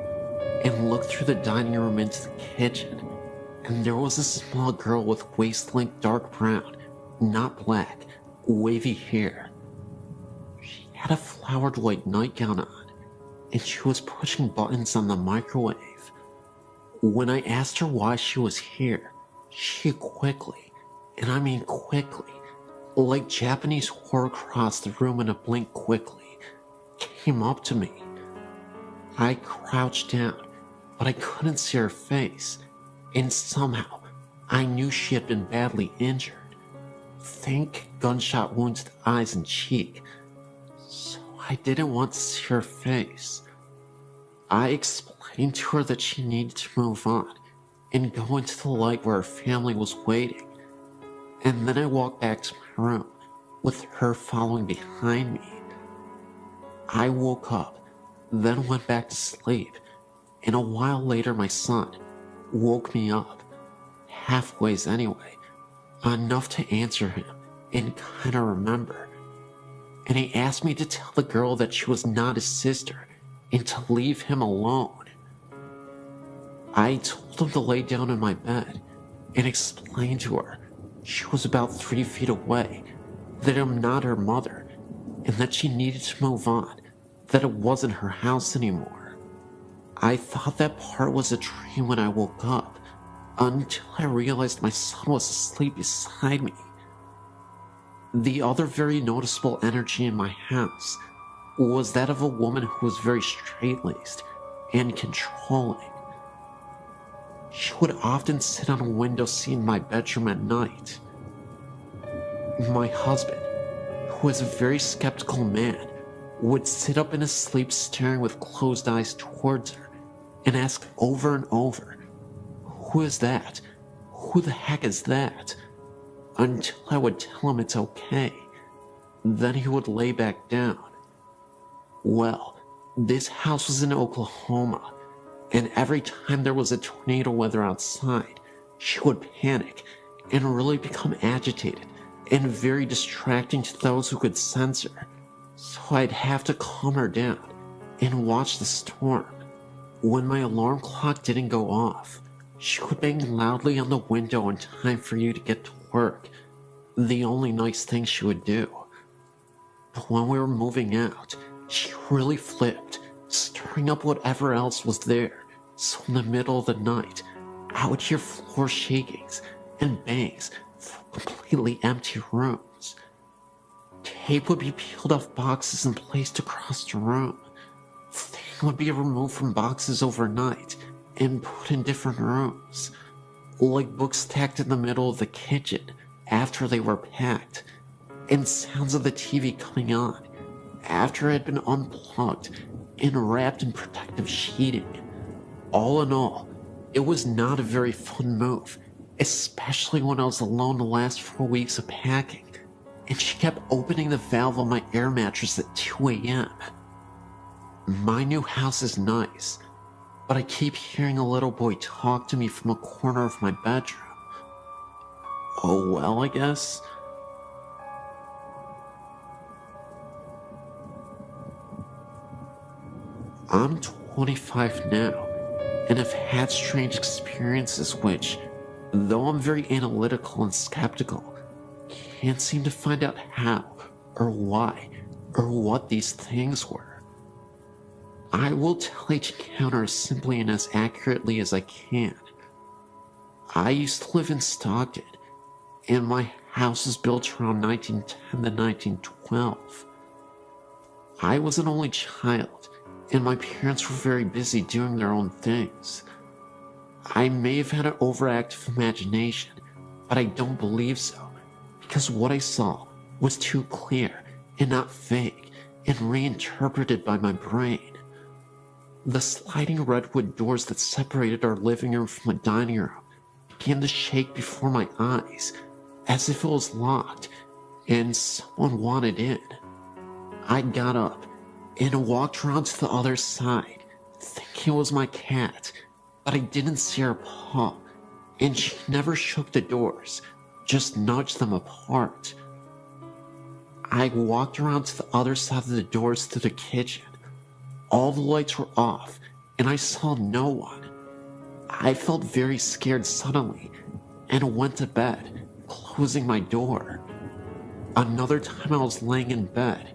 and looked through the dining room into the kitchen, and there was a small girl with waist-length dark brown, not black, wavy hair. She had a flowered white nightgown on, and she was pushing buttons on the microwave. When I asked her why she was here, she quickly, and I mean quickly, like Japanese horror across the room in a blink quickly, came up to me. I crouched down, but I couldn't see her face, and somehow I knew she had been badly injured. Think gunshot wounds to the eyes and cheek, so I didn't want to see her face. I explained to her that she needed to move on and go into the light where her family was waiting, and then I walked back to my room with her following behind me. I woke up, then went back to sleep, and a while later my son woke me up, halfways anyway, enough to answer him and kinda remember. And he asked me to tell the girl that she was not his sister and to leave him alone. I told him to lay down in my bed and explained to her she was about 3 feet away, that I'm not her mother, and that she needed to move on, that it wasn't her house anymore. I thought that part was a dream when I woke up, until I realized my son was asleep beside me. The other very noticeable energy in my house was that of a woman who was very straight-laced and controlling. She would often sit on a window seat in my bedroom at night. My husband, who is a very skeptical man, would sit up in his sleep staring with closed eyes towards her and ask over and over, "Who is that? Who the heck is that?" Until I would tell him it's okay. Then he would lay back down. Well, this house was in Oklahoma, and every time there was a tornado weather outside, she would panic and really become agitated and very distracting to those who could sense her. So I'd have to calm her down and watch the storm. When my alarm clock didn't go off, she would bang loudly on the window in time for you to get to work. The only nice thing she would do. But when we were moving out, she really flipped, stirring up whatever else was there. So in the middle of the night, I would hear floor shakings and bangs from completely empty rooms. Tape would be peeled off boxes and placed across the room. Things would be removed from boxes overnight and put in different rooms, like books stacked in the middle of the kitchen after they were packed, and sounds of the TV coming on after it had been unplugged and wrapped in protective sheeting. All in all, it was not a very fun move, especially when I was alone the last 4 weeks of packing, and she kept opening the valve on my air mattress at 2 a.m. My new house is nice, but I keep hearing a little boy talk to me from a corner of my bedroom. Oh well, I guess. I'm 25 now, and have had strange experiences which, though I'm very analytical and skeptical, can't seem to find out how, or why, or what these things were. I will tell each encounter as simply and as accurately as I can. I used to live in Stockton, and my house was built around 1910 to 1912. I was an only child, and my parents were very busy doing their own things. I may have had an overactive imagination, but I don't believe so, because what I saw was too clear and not vague and reinterpreted by my brain. The sliding redwood doors that separated our living room from the dining room began to shake before my eyes, as if it was locked and someone wanted in. I got up and walked around to the other side, thinking it was my cat, but I didn't see her paw, and she never shook the doors, just nudged them apart. I walked around to the other side of the doors to the kitchen. All the lights were off, and I saw no one. I felt very scared suddenly, and went to bed, closing my door. Another time I was laying in bed,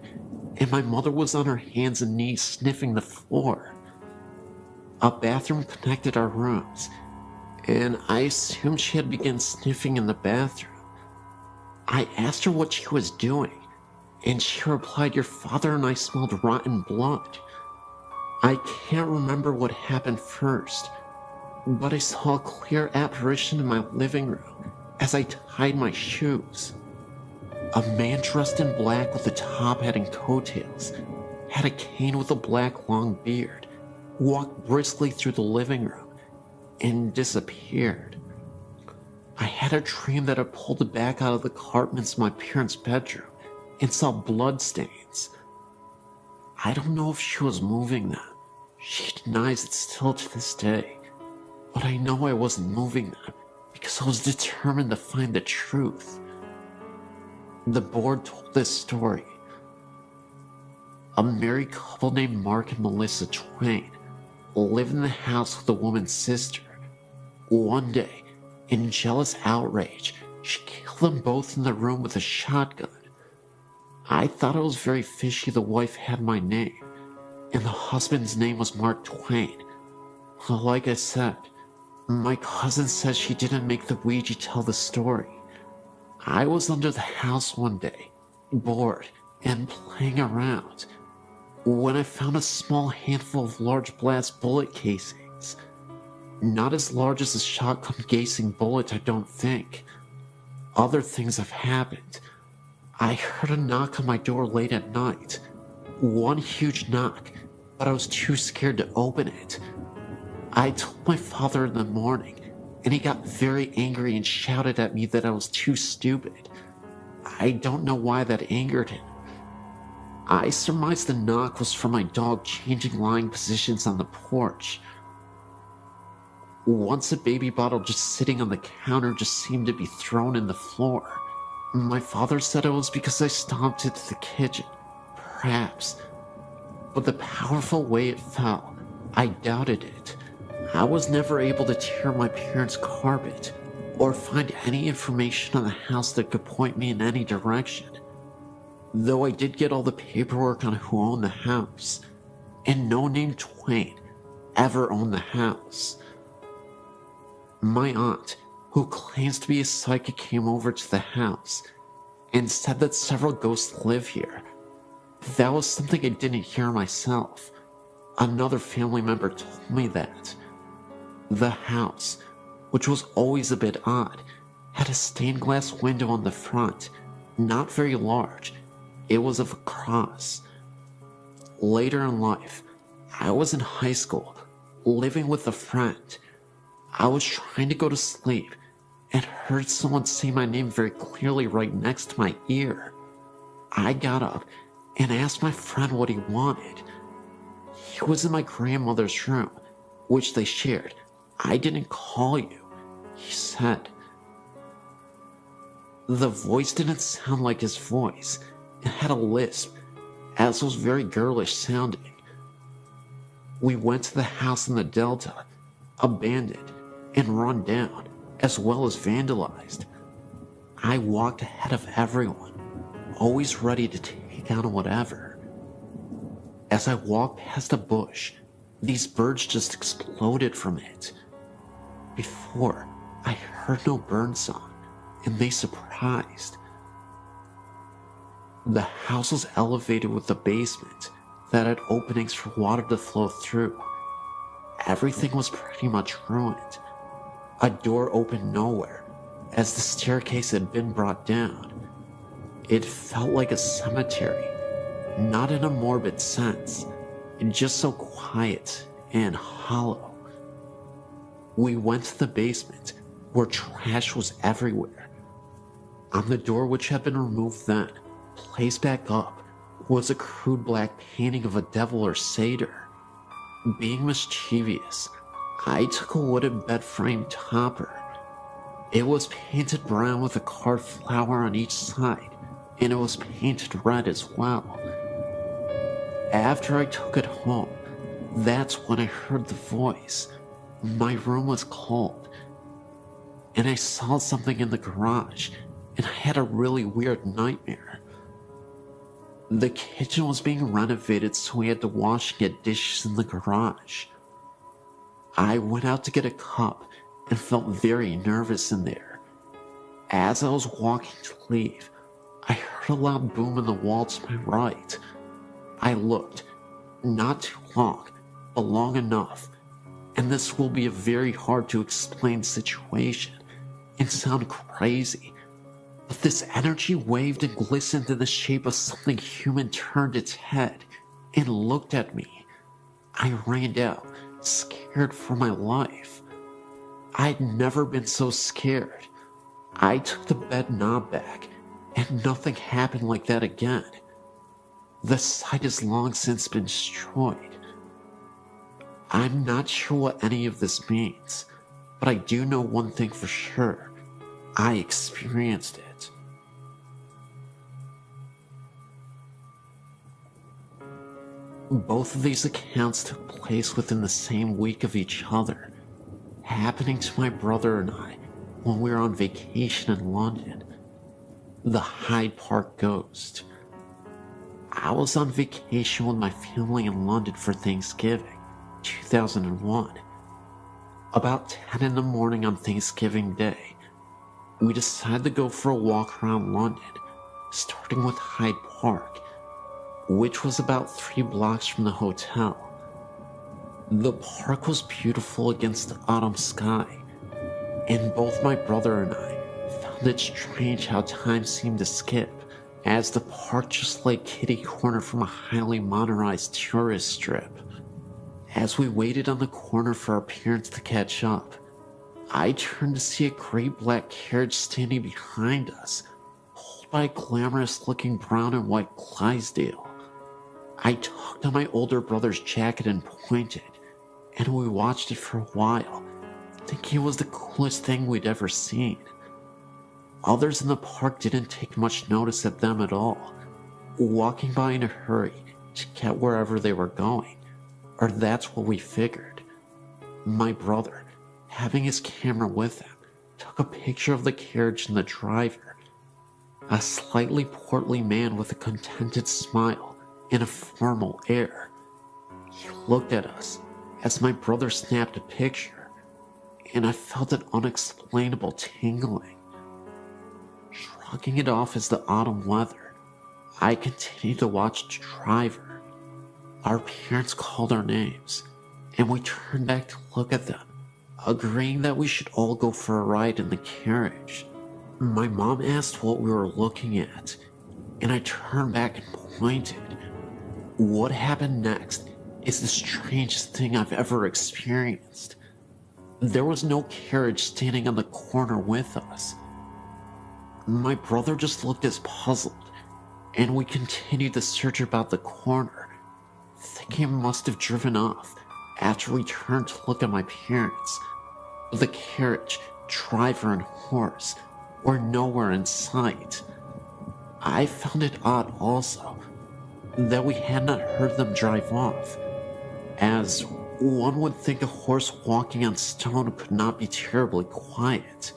and my mother was on her hands and knees sniffing the floor. A bathroom connected our rooms, and I assumed she had begun sniffing in the bathroom. I asked her what she was doing, and she replied, "Your father and I smelled rotten blood." I can't remember what happened first, but I saw a clear apparition in my living room as I tied my shoes. A man dressed in black with a top hat and coattails, had a cane with a black long beard, walked briskly through the living room, and disappeared. I had a dream that I pulled the back out of the carpets in my parents' bedroom and saw blood stains. I don't know if she was moving them. She denies it still to this day. But I know I wasn't moving them because I was determined to find the truth. The board told this story. A married couple named Mark and Melissa Twain lived in the house with a woman's sister. One day, in jealous outrage, she killed them both in the room with a shotgun. I thought it was very fishy the wife had my name, and the husband's name was Mark Twain. Well, like I said, my cousin says she didn't make the Ouija tell the story. I was under the house one day, bored and playing around, when I found a small handful of large blast bullet casings. Not as large as a shotgun casing bullet, I don't think. Other things have happened. I heard a knock on my door late at night. One huge knock, but I was too scared to open it. I told my father in the morning, and he got very angry and shouted at me that I was too stupid. I don't know why that angered him. I surmised the knock was from my dog changing lying positions on the porch. Once a baby bottle just sitting on the counter just seemed to be thrown in the floor. My father said it was because I stomped into the kitchen. Perhaps. But the powerful way it fell, I doubted it. I was never able to tear my parents' carpet or find any information on the house that could point me in any direction. Though I did get all the paperwork on who owned the house, and no name Twain ever owned the house. My aunt, who claims to be a psychic, came over to the house and said that several ghosts live here. That was something I didn't hear myself. Another family member told me that. The house, which was always a bit odd, had a stained glass window on the front, not very large. It was of a cross. Later in life, I was in high school, living with a friend. I was trying to go to sleep and heard someone say my name very clearly right next to my ear. I got up and asked my friend what he wanted. He was in my grandmother's room, which they shared. "I didn't call you," he said. The voice didn't sound like his voice. It had a lisp, as was very girlish sounding. We went to the house in the Delta, abandoned and run down, as well as vandalized. I walked ahead of everyone, always ready to take on whatever. As I walked past a bush, these birds just exploded from it. Before, I heard no bird song, and they surprised. The house was elevated with a basement that had openings for water to flow through. Everything was pretty much ruined. A door opened nowhere, as the staircase had been brought down. It felt like a cemetery, not in a morbid sense, just so quiet and hollow. We went to the basement, where trash was everywhere. On the door, which had been removed then, placed back up, was a crude black painting of a devil or satyr. Being mischievous, I took a wooden bed frame topper. It was painted brown with a carved flower on each side, and it was painted red as well. After I took it home, that's when I heard the voice. My room was cold, and I saw something in the garage, and I had a really weird nightmare. The kitchen was being renovated, so we had to wash and get dishes in the garage. I went out to get a cup and felt very nervous in there. As I was walking to leave, I heard a loud boom in the wall to my right. I looked, not too long, but long enough, and this will be a very hard to explain situation and sound crazy, but this energy waved and glistened in the shape of something human, turned its head and looked at me. I ran out, scared for my life. I'd never been so scared. I took the bed knob back, and nothing happened like that again. The site has long since been destroyed. I'm not sure what any of this means, but I do know one thing for sure. I experienced it. Both of these accounts took place within the same week of each other, happening to my brother and I when we were on vacation in London. The Hyde Park Ghost. I was on vacation with my family in London for Thanksgiving, 2001. About 10 in the morning on Thanksgiving Day, we decided to go for a walk around London, starting with Hyde Park, which was about 3 blocks from the hotel. The park was beautiful against the autumn sky, and both my brother and I found it strange how time seemed to skip, as the park just lay kitty corner from a highly modernized tourist strip. As we waited on the corner for our parents to catch up, I turned to see a great black carriage standing behind us, pulled by a glamorous-looking brown and white Clydesdale. I tugged on my older brother's jacket and pointed, and we watched it for a while, thinking it was the coolest thing we'd ever seen. Others in the park didn't take much notice of them at all, walking by in a hurry to get wherever they were going, or that's what we figured. My brother, having his camera with him, took a picture of the carriage and the driver, a slightly portly man with a contented smile and a formal air. He looked at us as my brother snapped a picture, and I felt an unexplainable tingling. Shrugging it off as the autumn weather, I continued to watch the driver. Our parents called our names, and we turned back to look at them, agreeing that we should all go for a ride in the carriage. My mom asked what we were looking at, and I turned back and pointed. What happened next is the strangest thing I've ever experienced. There was no carriage standing on the corner with us. My brother just looked as puzzled, and we continued the search about the corner, thinking it must have driven off after we turned to look at my parents. The carriage, driver, and horse were nowhere in sight. I found it odd also that we had not heard them drive off, as one would think a horse walking on stone could not be terribly quiet.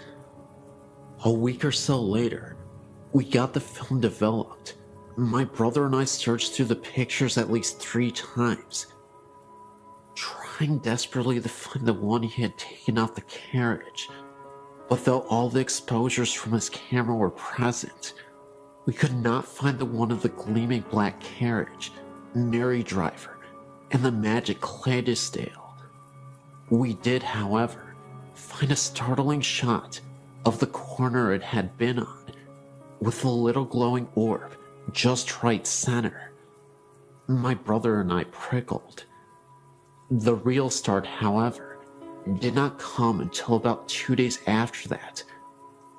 A week or so later, we got the film developed. My brother and I searched through the pictures at least 3 times, trying desperately to find the one he had taken off the carriage. But though all the exposures from his camera were present, we could not find the one of the gleaming black carriage, Mary Driver, and the magic Clydesdale. We did, however, find a startling shot of the corner it had been on, with a little glowing orb just right center. My brother and I prickled. The real start, however, did not come until about 2 days after that,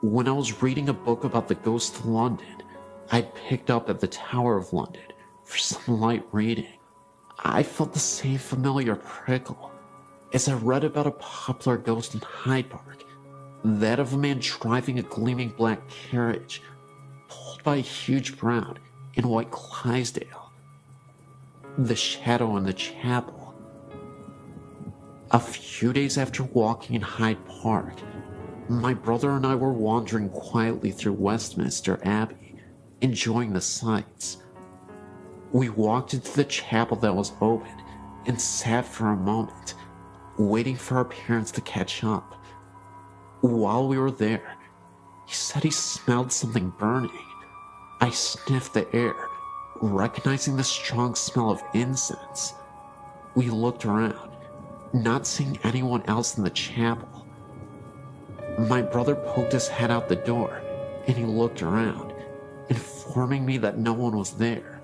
when I was reading a book about the ghost of London I'd picked up at the Tower of London for some light reading. I felt the same familiar prickle as I read about a popular ghost in Hyde Park, that of a man driving a gleaming black carriage pulled by a huge brown and white Clydesdale. The shadow in the chapel. A few days after walking in Hyde Park, my brother and I were wandering quietly through Westminster Abbey, enjoying the sights. We walked into the chapel that was open and sat for a moment, waiting for our parents to catch up. While we were there, he said he smelled something burning. I sniffed the air, recognizing the strong smell of incense. We looked around, not seeing anyone else in the chapel. My brother poked his head out the door, and he looked around, informing me that no one was there,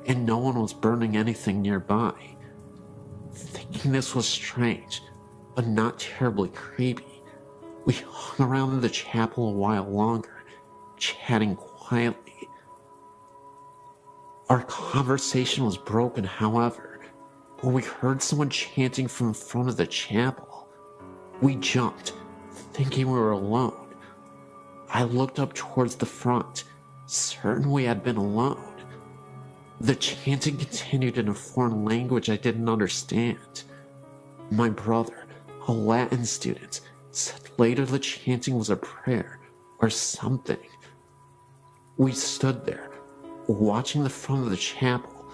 and no one was burning anything nearby. Thinking this was strange, but not terribly creepy, we hung around in the chapel a while longer, chatting quietly. Our conversation was broken, however, when we heard someone chanting from in front of the chapel. We jumped, thinking we were alone. I looked up towards the front, certain we had been alone. The chanting continued in a foreign language I didn't understand. My brother, a Latin student, said later the chanting was a prayer or something. We stood there, watching the front of the chapel,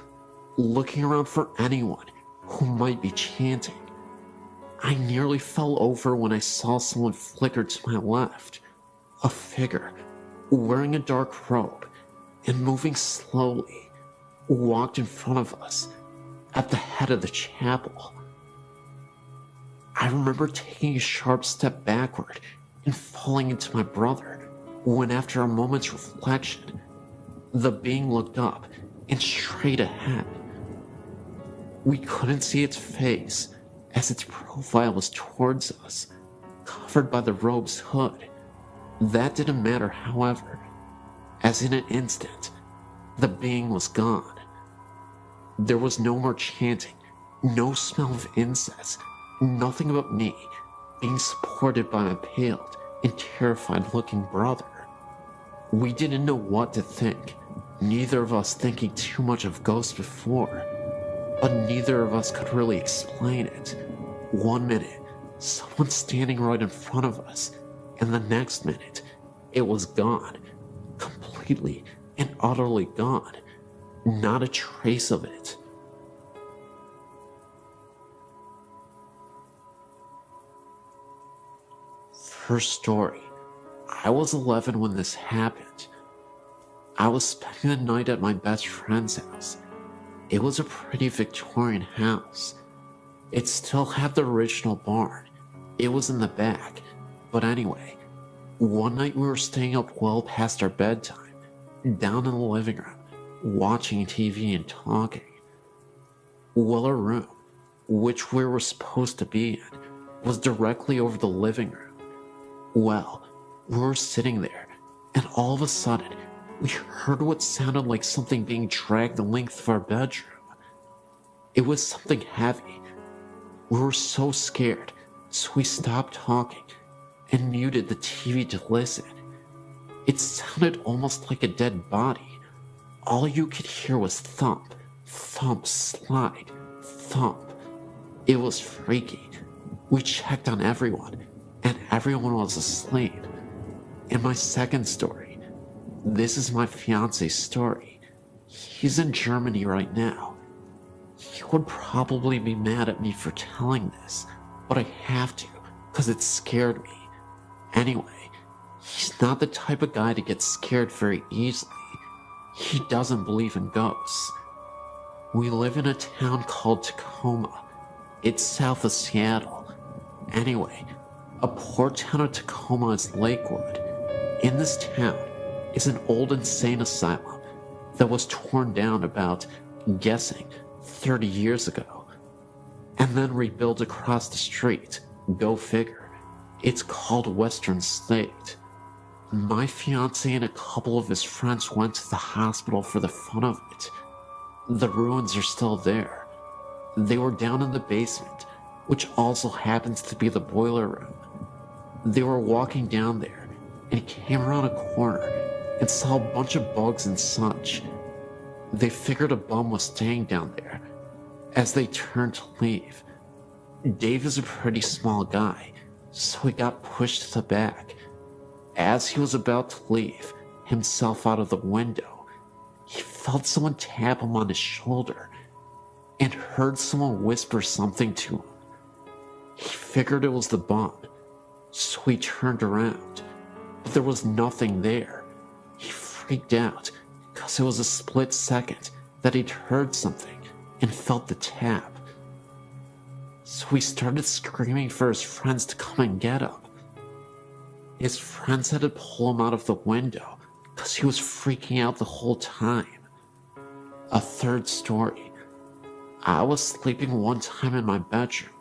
looking around for anyone who might be chanting. I nearly fell over when I saw someone flicker to my left, a figure wearing a dark robe and moving slowly walked in front of us at the head of the chapel. I remember taking a sharp step backward and falling into my brother when, after a moment's reflection, the being looked up and straight ahead. We couldn't see its face as its profile was towards us, covered by the robe's hood. That didn't matter, however, as in an instant, the being was gone. There was no more chanting, no smell of incense, nothing but me being supported by my paled and terrified-looking brother. We didn't know what to think, neither of us thinking too much of ghosts before, but neither of us could really explain it. One minute, someone standing right in front of us, and the next minute, it was gone, completely and utterly gone. Not a trace of it. First story. I was 11 when this happened. I was spending the night at my best friend's house. It was a pretty Victorian house. It still had the original barn. It was in the back. But anyway, one night we were staying up well past our bedtime, down in the living room, watching TV and talking. Well, our room, which we were supposed to be in, was directly over the living room. Well, we were sitting there, and all of a sudden, we heard what sounded like something being dragged the length of our bedroom. It was something heavy. We were so scared, so we stopped talking and muted the TV to listen. It sounded almost like a dead body. All you could hear was thump, thump, slide, thump. It was freaky. We checked on everyone, and everyone was asleep. And my second story. This is my fiance's story. He's in Germany right now. He would probably be mad at me for telling this, but I have to, because it scared me. Anyway, he's not the type of guy to get scared very easily. He doesn't believe in ghosts. We live in a town called Tacoma. It's south of Seattle. Anyway, a poor town of Tacoma is Lakewood. In this town is an old insane asylum that was torn down about, guessing, 30 years ago, and then rebuilt across the street. Go figure. It's called Western State. My fiance and a couple of his friends went to the hospital for the fun of it. The ruins are still there, They were down in the basement, which also happens to be the boiler room. They were walking down there and came around a corner and saw a bunch of bugs and such. They figured a bum was staying down there. As they turned to leave, Dave is a pretty small guy, so he got pushed to the back. As he was about to leave himself out of the window, he felt someone tap him on his shoulder and heard someone whisper something to him. He figured it was the bum, so he turned around, but there was nothing there. He freaked out because it was a split second that he'd heard something and felt the tap. So he started screaming for his friends to come and get him. His friends had to pull him out of the window because he was freaking out the whole time. A third story. I was sleeping one time in my bedroom,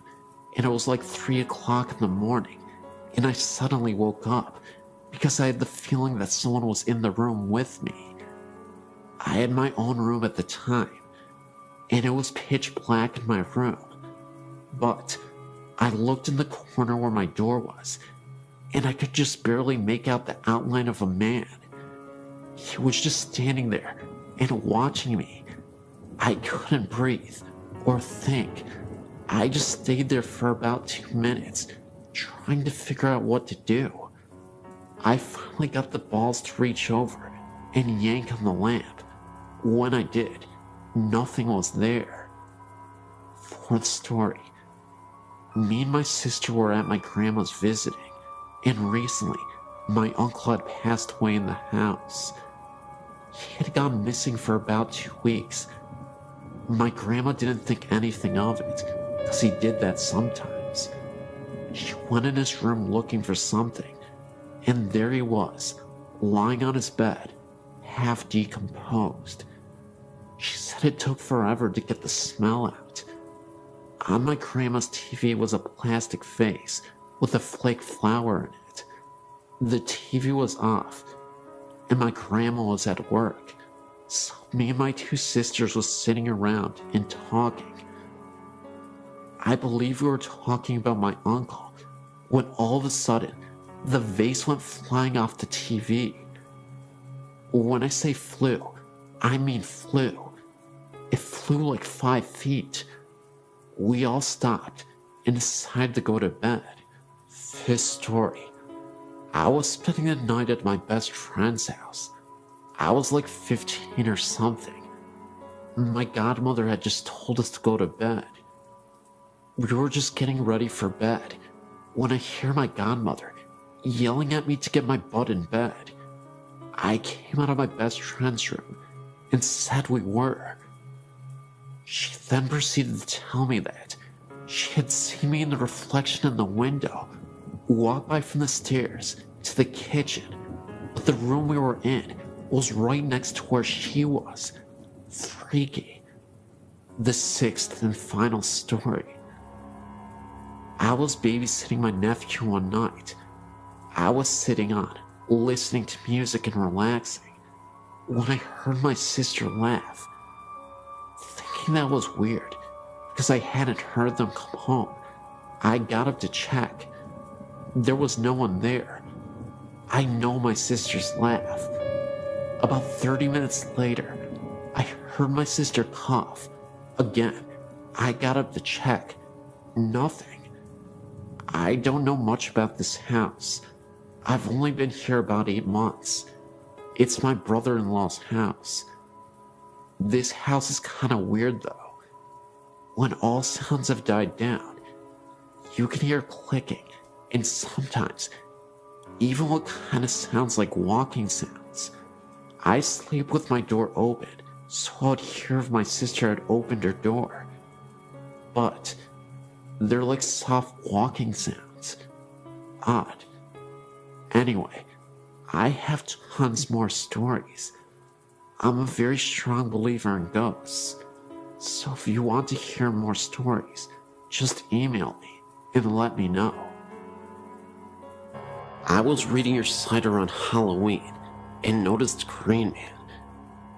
and it was like 3 o'clock in the morning, and I suddenly woke up because I had the feeling that someone was in the room with me. I had my own room at the time, and it was pitch black in my room, but I looked in the corner where my door was, and I could just barely make out the outline of a man. He was just standing there and watching me. I couldn't breathe or think. I just stayed there for about 2 minutes, trying to figure out what to do. I finally got the balls to reach over and yank on the lamp. When I did, nothing was there. Fourth story. Me and my sister were at my grandma's visiting, and recently, my uncle had passed away in the house. He had gone missing for about 2 weeks. My grandma didn't think anything of it, because he did that sometimes. She went in his room looking for something, and there he was, lying on his bed, half decomposed. She said it took forever to get the smell out. On my grandma's TV was a plastic face with a flake flower in it. The TV was off, and my grandma was at work, so me and my 2 sisters was sitting around and talking. I believe we were talking about my uncle when all of a sudden the vase went flying off the TV. When I say flew, I mean flew. It flew like 5 feet. We all stopped and decided to go to bed. Fifth story. I was spending the night at my best friend's house. I was like 15 or something. My godmother had just told us to go to bed. We were just getting ready for bed when I hear my godmother yelling at me to get my butt in bed. I came out of my best friend's room and said we were. She then proceeded to tell me that she had seen me in the reflection in the window walk by from the stairs to the kitchen, but the room we were in was right next to where she was. Freaky. The sixth and final story. I was babysitting my nephew one night. I was sitting on, listening to music and relaxing, when I heard my sister laugh. Thinking that was weird, because I hadn't heard them come home, I got up to check. There was no one there. I know my sister's laugh. About 30 minutes later, I heard my sister cough. Again, I got up to check. Nothing. I don't know much about this house. I've only been here about 8 months. It's my brother-in-law's house. This house is kind of weird though. When all sounds have died down, you can hear clicking and sometimes even what kind of sounds like walking sounds. I sleep with my door open, so I'd hear if my sister had opened her door. But they're like soft walking sounds. Odd. Anyway, I have tons more stories. I'm a very strong believer in ghosts, so if you want to hear more stories, just email me and let me know. I was reading your site around Halloween and noticed Green Man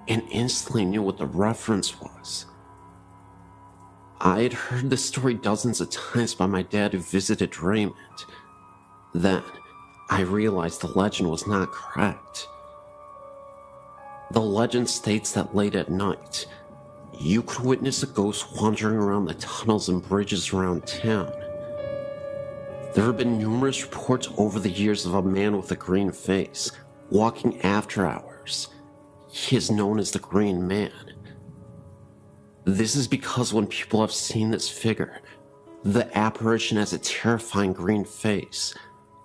and instantly knew what the reference was. I had heard this story dozens of times by my dad who visited Raymond. Then, I realized the legend was not correct. The legend states that late at night, you could witness a ghost wandering around the tunnels and bridges around town. There have been numerous reports over the years of a man with a green face walking after hours. He is known as the Green Man. This is because when people have seen this figure, the apparition has a terrifying green face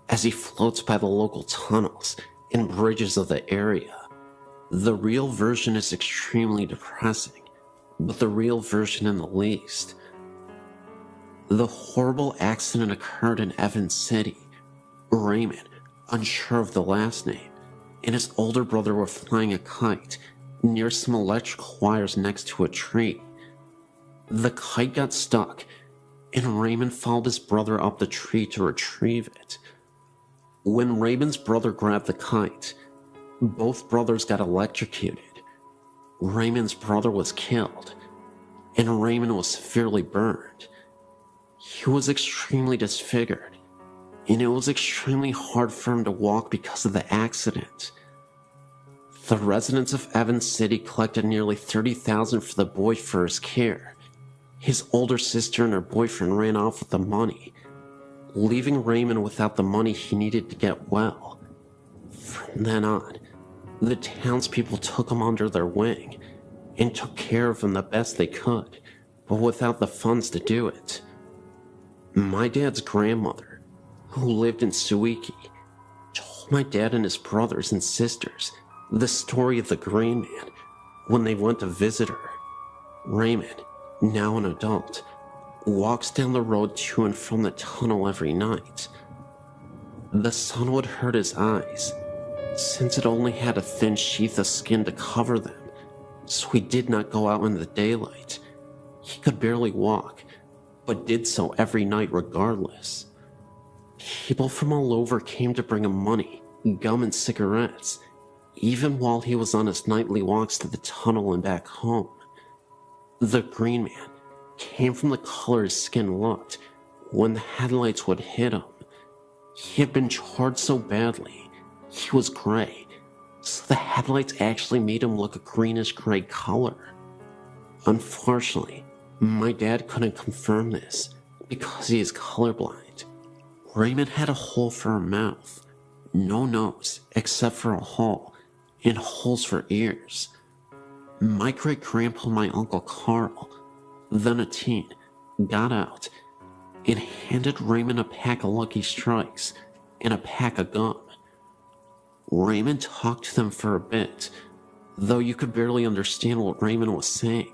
as he floats by the local tunnels and bridges of the area. The real version is extremely depressing, but the real version in the least. The horrible accident occurred in Evans City. Raymond, unsure of the last name, and his older brother were flying a kite near some electrical wires next to a tree. The kite got stuck, and Raymond followed his brother up the tree to retrieve it. When Raymond's brother grabbed the kite, both brothers got electrocuted. Raymond's brother was killed, and Raymond was severely burned. He was extremely disfigured, and it was extremely hard for him to walk because of the accident. The residents of Evans City collected nearly $30,000 for the boy for his care. His older sister and her boyfriend ran off with the money, leaving Raymond without the money he needed to get well. From then on, the townspeople took him under their wing and took care of him the best they could, but without the funds to do it. My dad's grandmother, who lived in Suiki, told my dad and his brothers and sisters the story of the Green Man when they went to visit her. Raymond, now an adult, walks down the road to and from the tunnel every night. The sun would hurt his eyes, since it only had a thin sheath of skin to cover them, so he did not go out in the daylight. He could barely walk, but did so every night regardless. People from all over came to bring him money, gum, and cigarettes, even while he was on his nightly walks to the tunnel and back home. The Green Man came from the color his skin looked when the headlights would hit him. He had been charred so badly, he was gray, so the headlights actually made him look a greenish-gray color. Unfortunately, my dad couldn't confirm this because he is colorblind. Raymond had a hole for a mouth, no nose except for a hole, and holes for ears. My great-grandpa and my Uncle Carl, then a teen, got out and handed Raymond a pack of Lucky Strikes and a pack of gum. Raymond talked to them for a bit, though you could barely understand what Raymond was saying.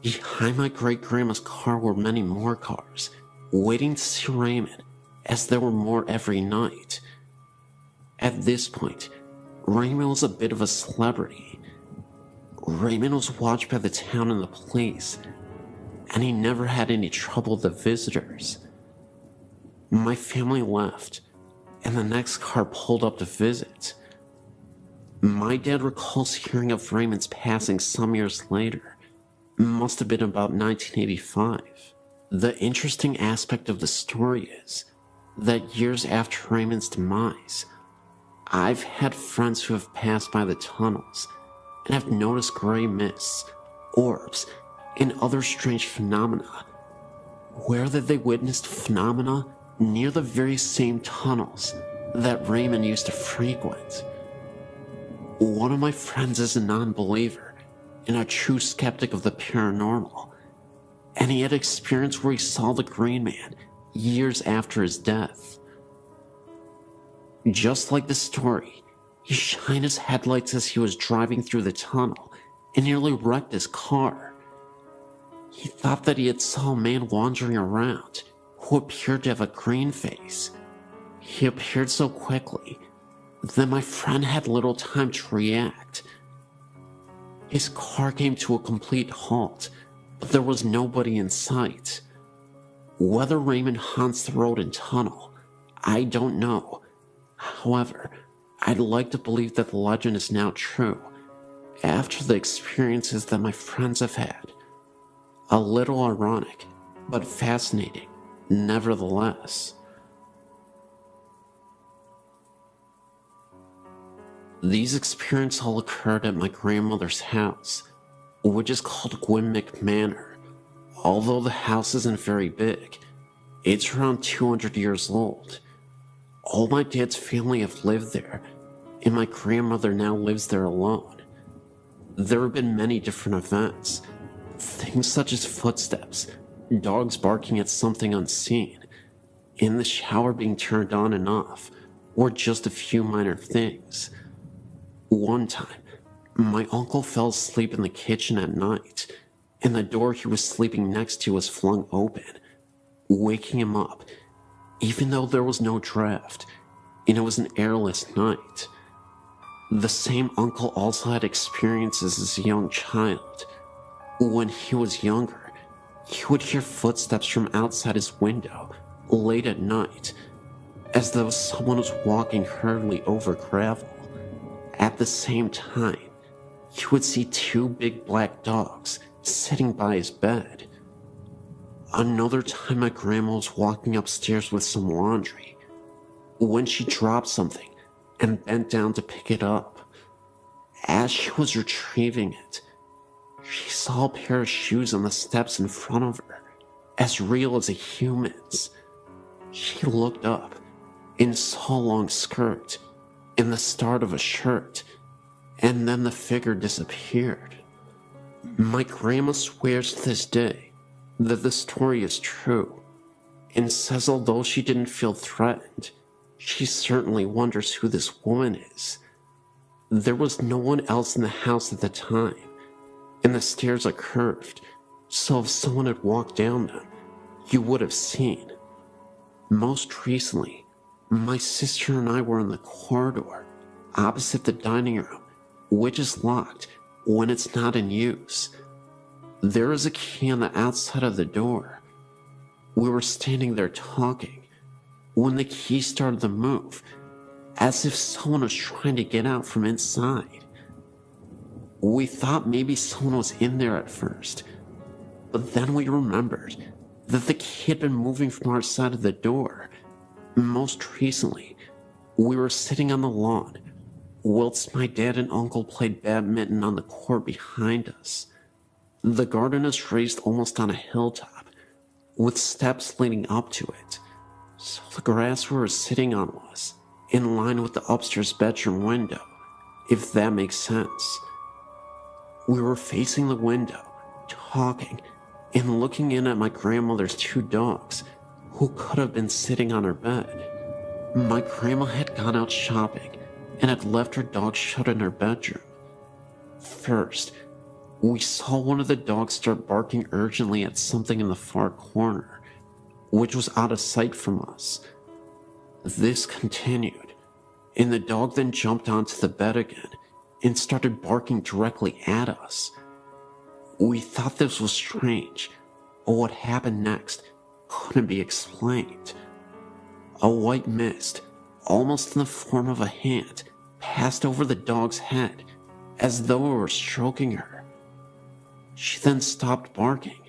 Behind my great-grandma's car were many more cars, waiting to see Raymond, as there were more every night. At this point, Raymond was a bit of a celebrity. Raymond was watched by the town and the police, and he never had any trouble with the visitors. My family left, and the next car pulled up to visit. My dad recalls hearing of Raymond's passing some years later. Must have been about 1985. The interesting aspect of the story is that years after Raymond's demise, I've had friends who have passed by the tunnels and have noticed gray mists, orbs, and other strange phenomena, where that they witnessed phenomena near the very same tunnels that Raymond used to frequent. One of my friends is a non-believer and a true skeptic of the paranormal, and he had experience where he saw the Green Man years after his death. Just like the story, he shined his headlights as he was driving through the tunnel and nearly wrecked his car. He thought that he had saw a man wandering around who appeared to have a green face. He appeared so quickly that my friend had little time to react. His car came to a complete halt, but there was nobody in sight. Whether Raymond haunts the road and tunnel, I don't know. However, I'd like to believe that the legend is now true, after the experiences that my friends have had. A little ironic, but fascinating, nevertheless. These experiences all occurred at my grandmother's house, which is called Gwynmick Manor. Although the house isn't very big, it's around 200 years old. All my dad's family have lived there, and my grandmother now lives there alone. There have been many different events, things such as footsteps, dogs barking at something unseen, and the shower being turned on and off, or just a few minor things. One time, my uncle fell asleep in the kitchen at night, and the door he was sleeping next to was flung open, waking him up, even though there was no draft, and it was an airless night. The same uncle also had experiences as a young child. When he was younger, he would hear footsteps from outside his window late at night, as though someone was walking hurriedly over gravel. At the same time, he would see two big black dogs sitting by his bed. Another time, my grandma was walking upstairs with some laundry when she dropped something and bent down to pick it up. As she was retrieving it, she saw a pair of shoes on the steps in front of her, as real as a human's. She looked up and saw a long skirt and the start of a shirt, and then the figure disappeared. My grandma swears to this day that the story is true, and says although she didn't feel threatened, she certainly wonders who this woman is. There was no one else in the house at the time, and the stairs are curved, so if someone had walked down them, you would have seen. Most recently, my sister and I were in the corridor opposite the dining room, which is locked when it's not in use. There is a key on the outside of the door. We were standing there talking when the key started to move, as if someone was trying to get out from inside. We thought maybe someone was in there at first, but then we remembered that the key had been moving from our side of the door. Most recently, we were sitting on the lawn whilst my dad and uncle played badminton on the court behind us. The garden is raised almost on a hilltop, with steps leading up to it, so the grass we were sitting on was in line with the upstairs bedroom window, if that makes sense. We were facing the window, talking, and looking in at my grandmother's two dogs, who could have been sitting on her bed. My grandma had gone out shopping and had left her dog shut in her bedroom. First, we saw one of the dogs start barking urgently at something in the far corner, which was out of sight from us. This continued, and the dog then jumped onto the bed again and started barking directly at us. We thought this was strange, but what happened next couldn't be explained. A white mist, almost in the form of a hand, passed over the dog's head, as though it were stroking her. She then stopped barking.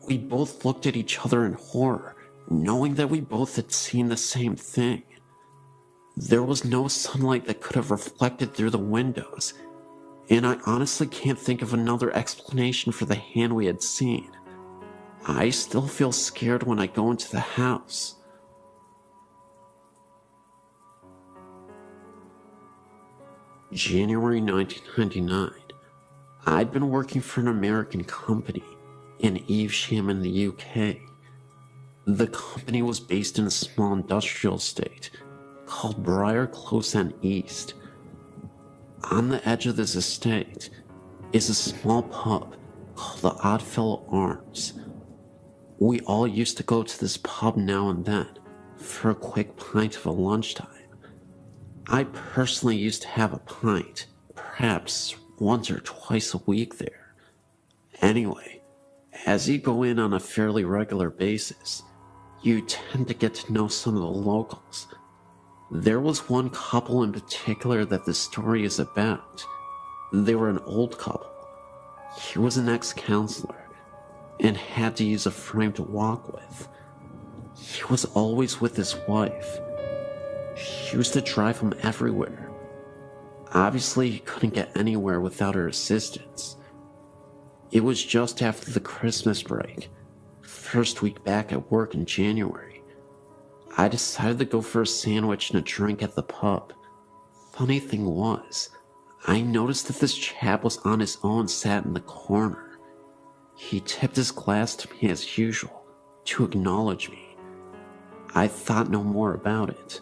We both looked at each other in horror, knowing that we both had seen the same thing. There was no sunlight that could have reflected through the windows, and I honestly can't think of another explanation for the hand we had seen. I still feel scared when I go into the house. January 1999. I'd been working for an American company in Evesham in the UK. The company was based in a small industrial estate called Briar Close End East. On the edge of this estate is a small pub called the Oddfellow Arms. We all used to go to this pub now and then for a quick pint of a lunchtime. I personally used to have a pint, perhaps once or twice a week there. Anyway, as you go in on a fairly regular basis, you tend to get to know some of the locals. There was one couple in particular that the story is about. They were an old couple. He was an ex-counselor, and had to use a frame to walk with. He was always with his wife. She used to drive him everywhere. Obviously, he couldn't get anywhere without her assistance. It was just after the Christmas break, first week back at work in January. I decided to go for a sandwich and a drink at the pub. Funny thing was, I noticed that this chap was on his own, sat in the corner. He tipped his glass to me as usual, to acknowledge me. I thought no more about it.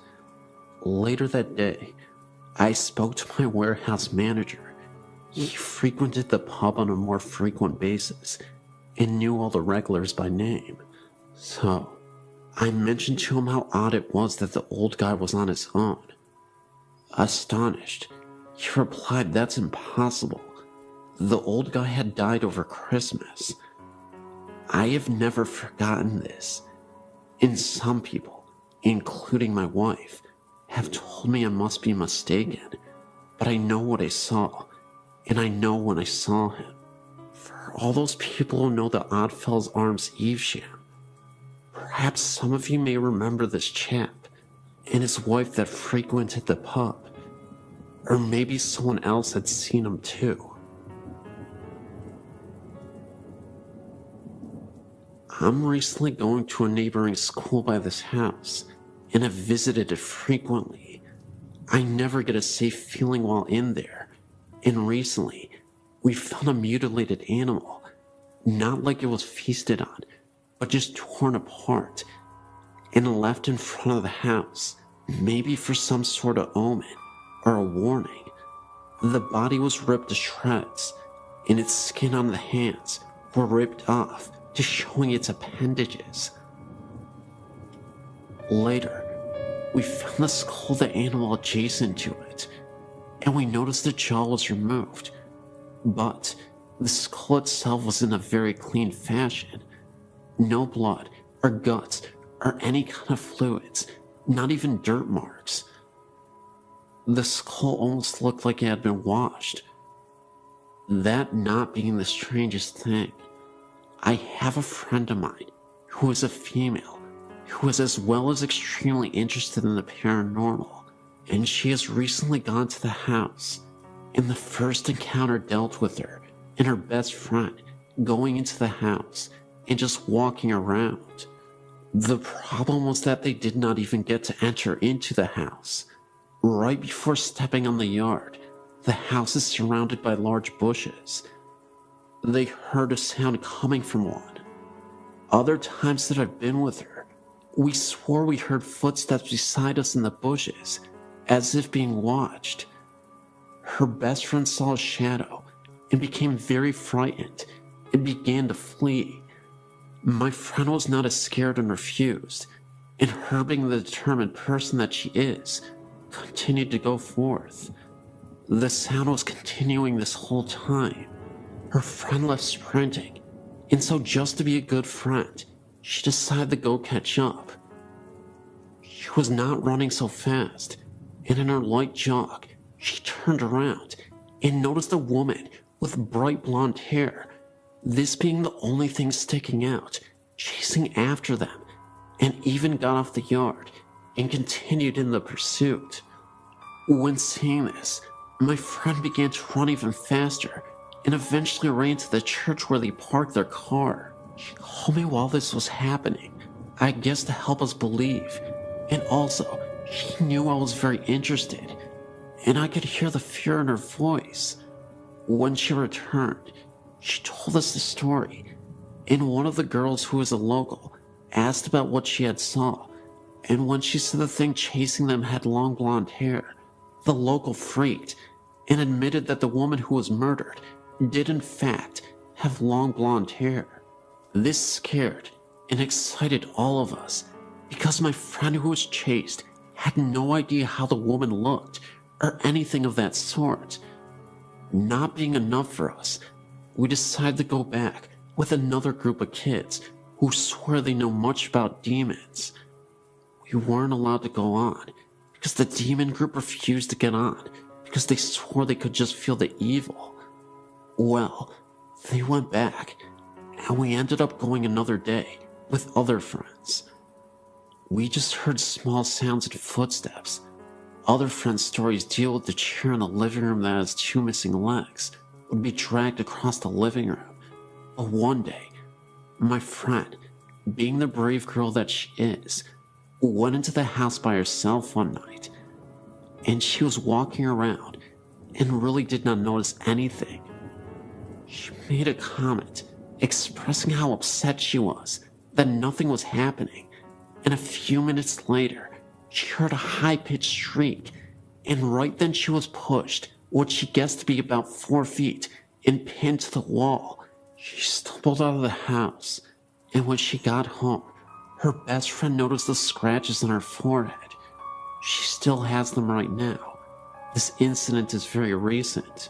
Later that day, I spoke to my warehouse manager. He frequented the pub on a more frequent basis and knew all the regulars by name. So, I mentioned to him how odd it was that the old guy was on his own. Astonished, he replied, "That's impossible. The old guy had died over Christmas." I have never forgotten this, and some people, including my wife, have told me I must be mistaken, but I know what I saw, and I know when I saw him. For all those people who know the Oddfellows Arms Evesham, perhaps some of you may remember this chap and his wife that frequented the pub, or maybe someone else had seen him too. I'm recently going to a neighboring school by this house, and have visited it frequently. I never get a safe feeling while in there, and recently, we found a mutilated animal, not like it was feasted on, but just torn apart, and left in front of the house, maybe for some sort of omen, or a warning. The body was ripped to shreds, and its skin on the hands were ripped off, just showing its appendages. Later, we found the skull of the animal adjacent to it, and we noticed the jaw was removed, but the skull itself was in a very clean fashion. No blood, or guts, or any kind of fluids, not even dirt marks. The skull almost looked like it had been washed. That not being the strangest thing, I have a friend of mine who is a female, who is as well as extremely interested in the paranormal, and she has recently gone to the house, and the first encounter dealt with her and her best friend going into the house and just walking around. The problem was that they did not even get to enter into the house. Right before stepping on the yard, the house is surrounded by large bushes. They heard a sound coming from one. Other times that I've been with her, we swore we heard footsteps beside us in the bushes, as if being watched. Her best friend saw a shadow and became very frightened and began to flee. My friend was not as scared and refused, and her being the determined person that she is, continued to go forth. The sound was continuing this whole time. Her friend left sprinting, and so just to be a good friend, she decided to go catch up. She was not running so fast, and in her light jog, she turned around and noticed a woman with bright blonde hair, this being the only thing sticking out, chasing after them, and even got off the yard and continued in the pursuit. When seeing this, my friend began to run even faster and eventually ran to the church where they parked their car. She called me while this was happening, I guess to help us believe, and also, she knew I was very interested, and I could hear the fear in her voice. When she returned, she told us the story, and one of the girls who was a local asked about what she had saw, and when she said the thing chasing them had long blonde hair, the local freaked and admitted that the woman who was murdered did in fact have long blonde hair. This scared and excited all of us because my friend who was chased had no idea how the woman looked or anything of that sort. Not being enough for us, we decided to go back with another group of kids who swear they know much about demons. We weren't allowed to go on because the demon group refused to get on because they swore they could just feel the evil. Well, they went back, and we ended up going another day with other friends. We just heard small sounds and footsteps. Other friends' stories deal with the chair in the living room that has 2 missing legs would be dragged across the living room. But one day, my friend, being the brave girl that she is, went into the house by herself one night, and she was walking around and really did not notice anything. She made a comment expressing how upset she was that nothing was happening, and a few minutes later, she heard a high-pitched shriek, and right then she was pushed, what she guessed to be about 4 feet, and pinned to the wall. She stumbled out of the house, and when she got home, her best friend noticed the scratches on her forehead. She still has them right now. This incident is very recent.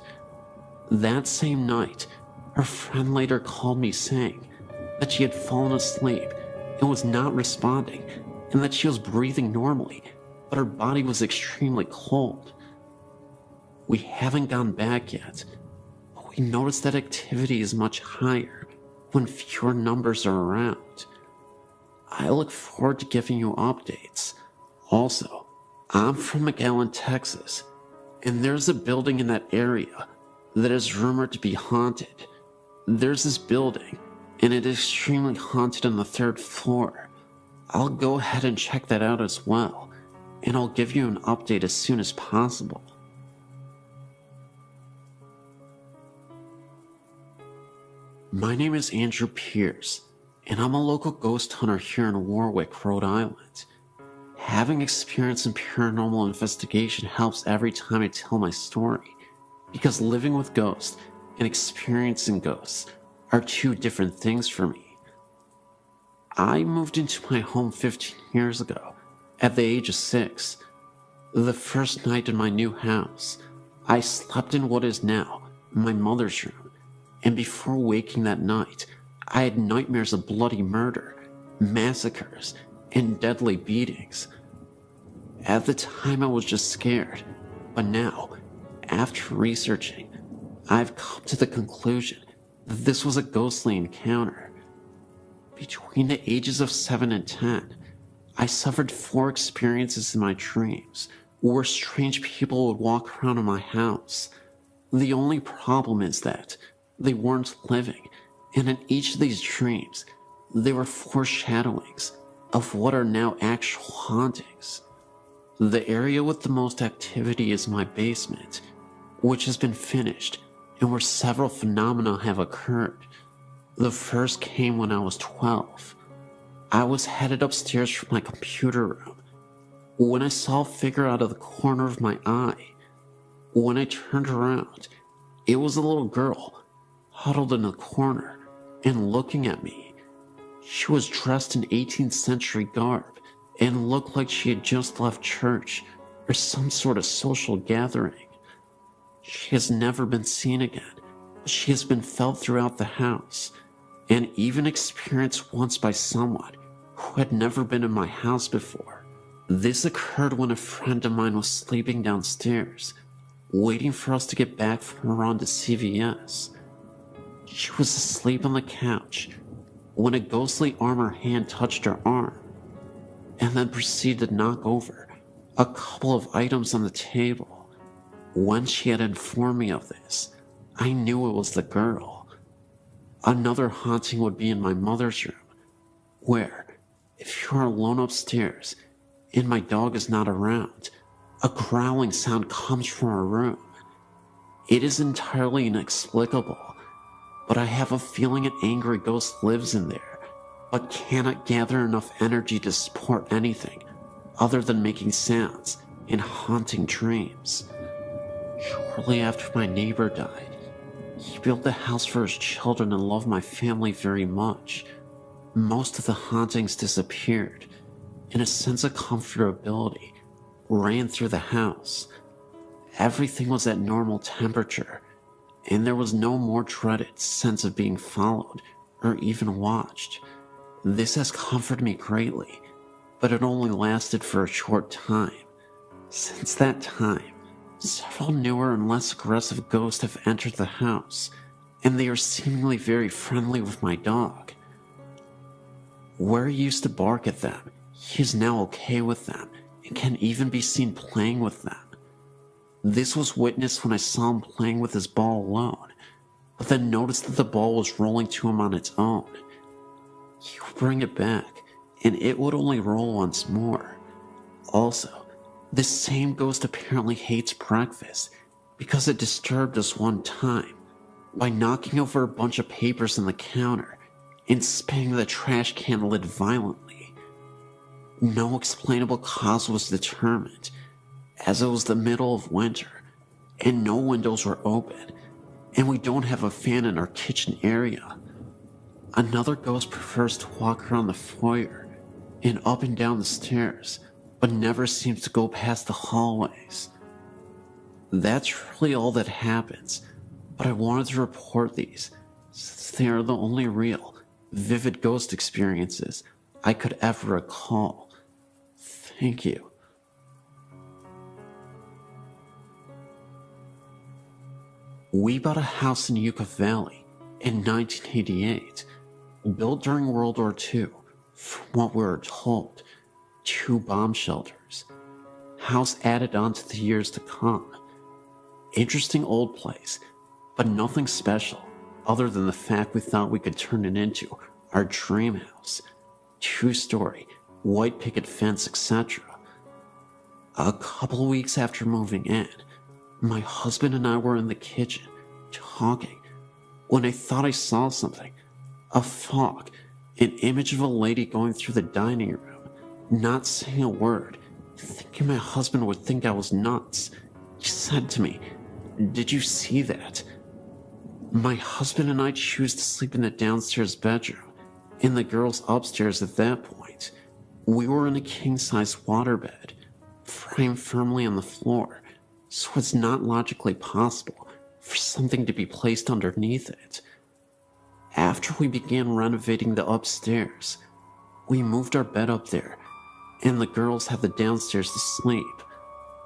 That same night, her friend later called me saying that she had fallen asleep and was not responding, and that she was breathing normally, but her body was extremely cold. We haven't gone back yet, but we noticed that activity is much higher when fewer numbers are around. I look forward to giving you updates. Also, I'm from McAllen, Texas, and there's a building in that area that is rumored to be haunted. There's this building, and it is extremely haunted on the 3rd floor. I'll go ahead and check that out as well, and I'll give you an update as soon as possible. My name is Andrew Pierce, and I'm a local ghost hunter here in Warwick, Rhode Island. Having experience in paranormal investigation helps every time I tell my story, because living with ghosts and experiencing ghosts are 2 different things for me. I moved into my home 15 years ago, at the age of 6. The first night in my new house, I slept in what is now my mother's room, and before waking that night, I had nightmares of bloody murder, massacres, and deadly beatings. At the time I was just scared, but now, after researching, I've come to the conclusion that this was a ghostly encounter. Between the ages of 7 and 10, I suffered 4 experiences in my dreams where strange people would walk around in my house. The only problem is that they weren't living, and in each of these dreams, they were foreshadowings of what are now actual hauntings. The area with the most activity is my basement, which has been finished and where several phenomena have occurred. The first came when I was 12. I was headed upstairs from my computer room when I saw a figure out of the corner of my eye. When I turned around, it was a little girl huddled in the corner and looking at me. She was dressed in 18th century garb and looked like she had just left church or some sort of social gathering. She has never been seen again, but she has been felt throughout the house, and even experienced once by someone who had never been in my house before. This occurred when a friend of mine was sleeping downstairs, waiting for us to get back from her run to CVS. She was asleep on the couch when a ghostly arm or hand touched her arm, and then proceeded to knock over a couple of items on the table. When she had informed me of this, I knew it was the girl. Another haunting would be in my mother's room, where, if you are alone upstairs and my dog is not around, a growling sound comes from her room. It is entirely inexplicable, but I have a feeling an angry ghost lives in there, but cannot gather enough energy to support anything other than making sounds and haunting dreams. Shortly after my neighbor died, he built the house for his children and loved my family very much. Most of the hauntings disappeared, and a sense of comfortability ran through the house. Everything was at normal temperature, and there was no more dreaded sense of being followed or even watched. This has comforted me greatly, but it only lasted for a short time. Since that time, several newer and less aggressive ghosts have entered the house, and they are seemingly very friendly with my dog. Where he used to bark at them, he is now okay with them and can even be seen playing with them. This was witnessed when I saw him playing with his ball alone, but then noticed that the ball was rolling to him on its own. He would bring it back, and it would only roll once more. Also, this same ghost apparently hates breakfast because it disturbed us one time by knocking over a bunch of papers on the counter and spinning the trash can lid violently. No explainable cause was determined, as it was the middle of winter and no windows were open, and we don't have a fan in our kitchen area. Another ghost prefers to walk around the foyer and up and down the stairs, but never seems to go past the hallways. That's really all that happens, but I wanted to report these since they are the only real, vivid ghost experiences I could ever recall. Thank you. We bought a house in Yucca Valley in 1988, built during World War II, from what we were told, 2 bomb shelters. House added on to the years to come. Interesting old place, but nothing special other than the fact we thought we could turn it into our dream house. 2-story, white picket fence, etc. A couple weeks after moving in, my husband and I were in the kitchen, talking, when I thought I saw something. A fog, an image of a lady going through the dining room, not saying a word, thinking my husband would think I was nuts. He said to me, "Did you see that?" My husband and I choose to sleep in the downstairs bedroom, and the girls upstairs at that point. We were in a king-size waterbed, framed firmly on the floor, so it's not logically possible for something to be placed underneath it. After we began renovating the upstairs, we moved our bed up there, and the girls had the downstairs to sleep.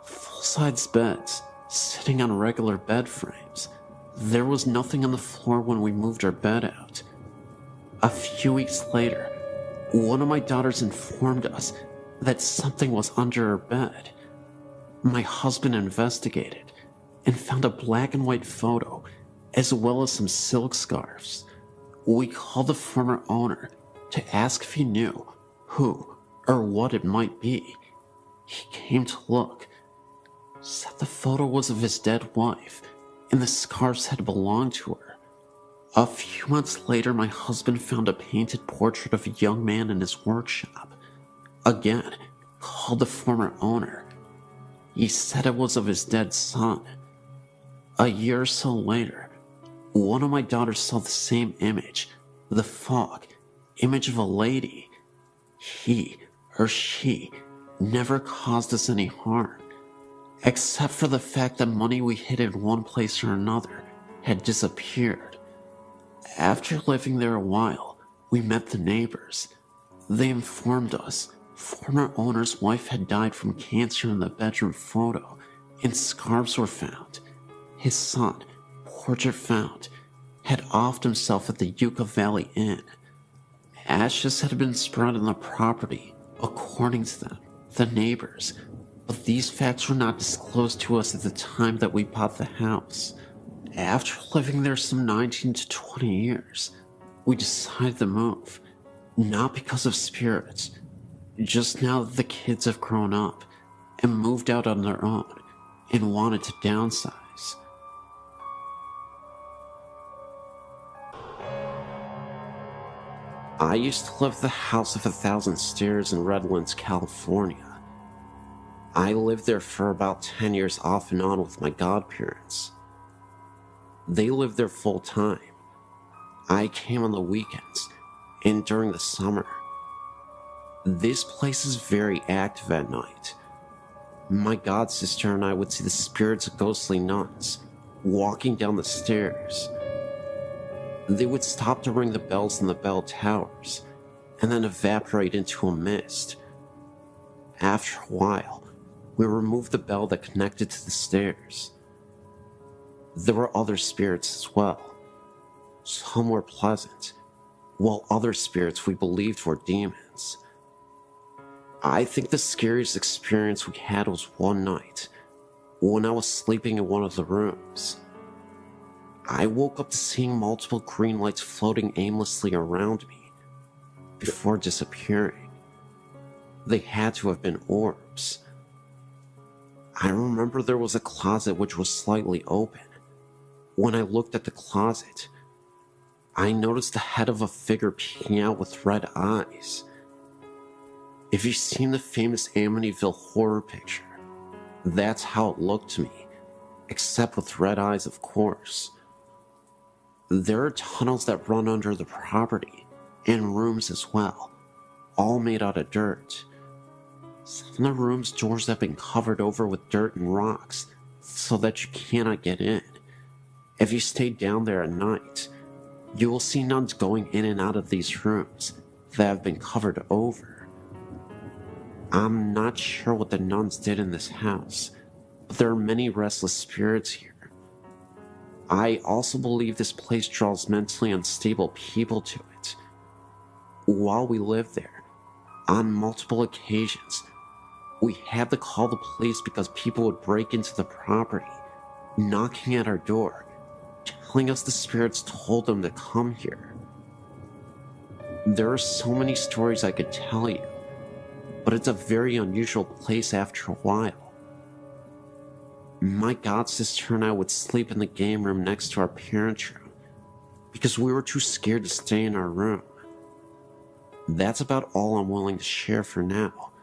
Full-size beds, sitting on regular bed frames. There was nothing on the floor when we moved our bed out. A few weeks later, one of my daughters informed us that something was under our bed. My husband investigated and found a black and white photo, as well as some silk scarves. We called the former owner to ask if he knew who or what it might be. He came to look, said the photo was of his dead wife, and the scarves had belonged to her. A few months later, my husband found a painted portrait of a young man in his workshop. Again, called the former owner. He said it was of his dead son. A year or so later, one of my daughters saw the same image, the fog, image of a lady. He or she never caused us any harm, except for the fact that money we hid in one place or another had disappeared. After living there a while, we met the neighbors. They informed us former owner's wife had died from cancer in the bedroom photo, and scarves were found. His son, portrait found, had offed himself at the Yucca Valley Inn. Ashes had been spread on the property, according to them, the neighbors, but these facts were not disclosed to us at the time that we bought the house. After living there some 19 to 20 years, we decided to move, not because of spirits, just now that the kids have grown up and moved out on their own and wanted to downsize. I used to live at the House of 1,000 Stairs in Redlands, California. I lived there for about 10 years off and on with my godparents. They lived there full time. I came on the weekends and during the summer. This place is very active at night. My godsister and I would see the spirits of ghostly nuns walking down the stairs. They would stop to ring the bells in the bell towers and then evaporate into a mist. After a while, we removed the bell that connected to the stairs. There were other spirits as well. Some were pleasant, while other spirits we believed were demons. I think the scariest experience we had was one night when I was sleeping in one of the rooms. I woke up to seeing multiple green lights floating aimlessly around me before disappearing. They had to have been orbs. I remember there was a closet which was slightly open. When I looked at the closet, I noticed the head of a figure peeking out with red eyes. If you've seen the famous Amityville horror picture, that's how it looked to me, except with red eyes, of course. There are tunnels that run under the property, and rooms as well, all made out of dirt. Some of the rooms' doors have been covered over with dirt and rocks, so that you cannot get in. If you stay down there at night, you will see nuns going in and out of these rooms that have been covered over. I'm not sure what the nuns did in this house, but there are many restless spirits here. I also believe this place draws mentally unstable people to it. While we lived there, on multiple occasions, we had to call the police because people would break into the property, knocking at our door, telling us the spirits told them to come here. There are so many stories I could tell you, but it's a very unusual place after a while. My godsister and I would sleep in the game room next to our parents' room because we were too scared to stay in our room. That's about all I'm willing to share for now,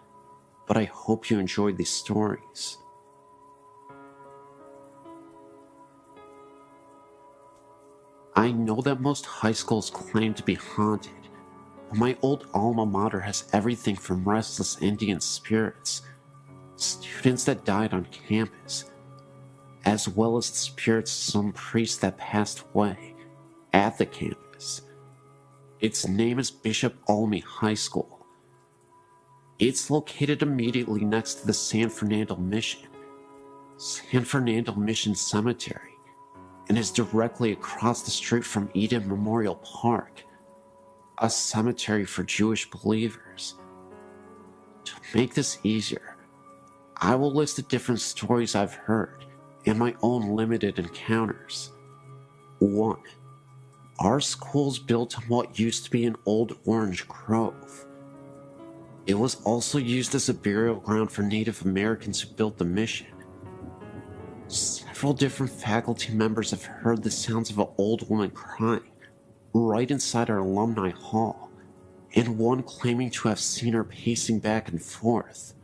but I hope you enjoyed these stories. I know that most high schools claim to be haunted, but my old alma mater has everything from restless Indian spirits, students that died on campus, as well as the spirits of some priest that passed away at the campus. Its name is Bishop Olney High School. It's located immediately next to the San Fernando Mission Cemetery, and is directly across the street from Eden Memorial Park, a cemetery for Jewish believers. To make this easier, I will list the different stories I've heard and my own limited encounters. 1. Our school's built on what used to be an old orange grove. It was also used as a burial ground for Native Americans who built the mission. Several different faculty members have heard the sounds of an old woman crying right inside our alumni hall, and one claiming to have seen her pacing back and forth.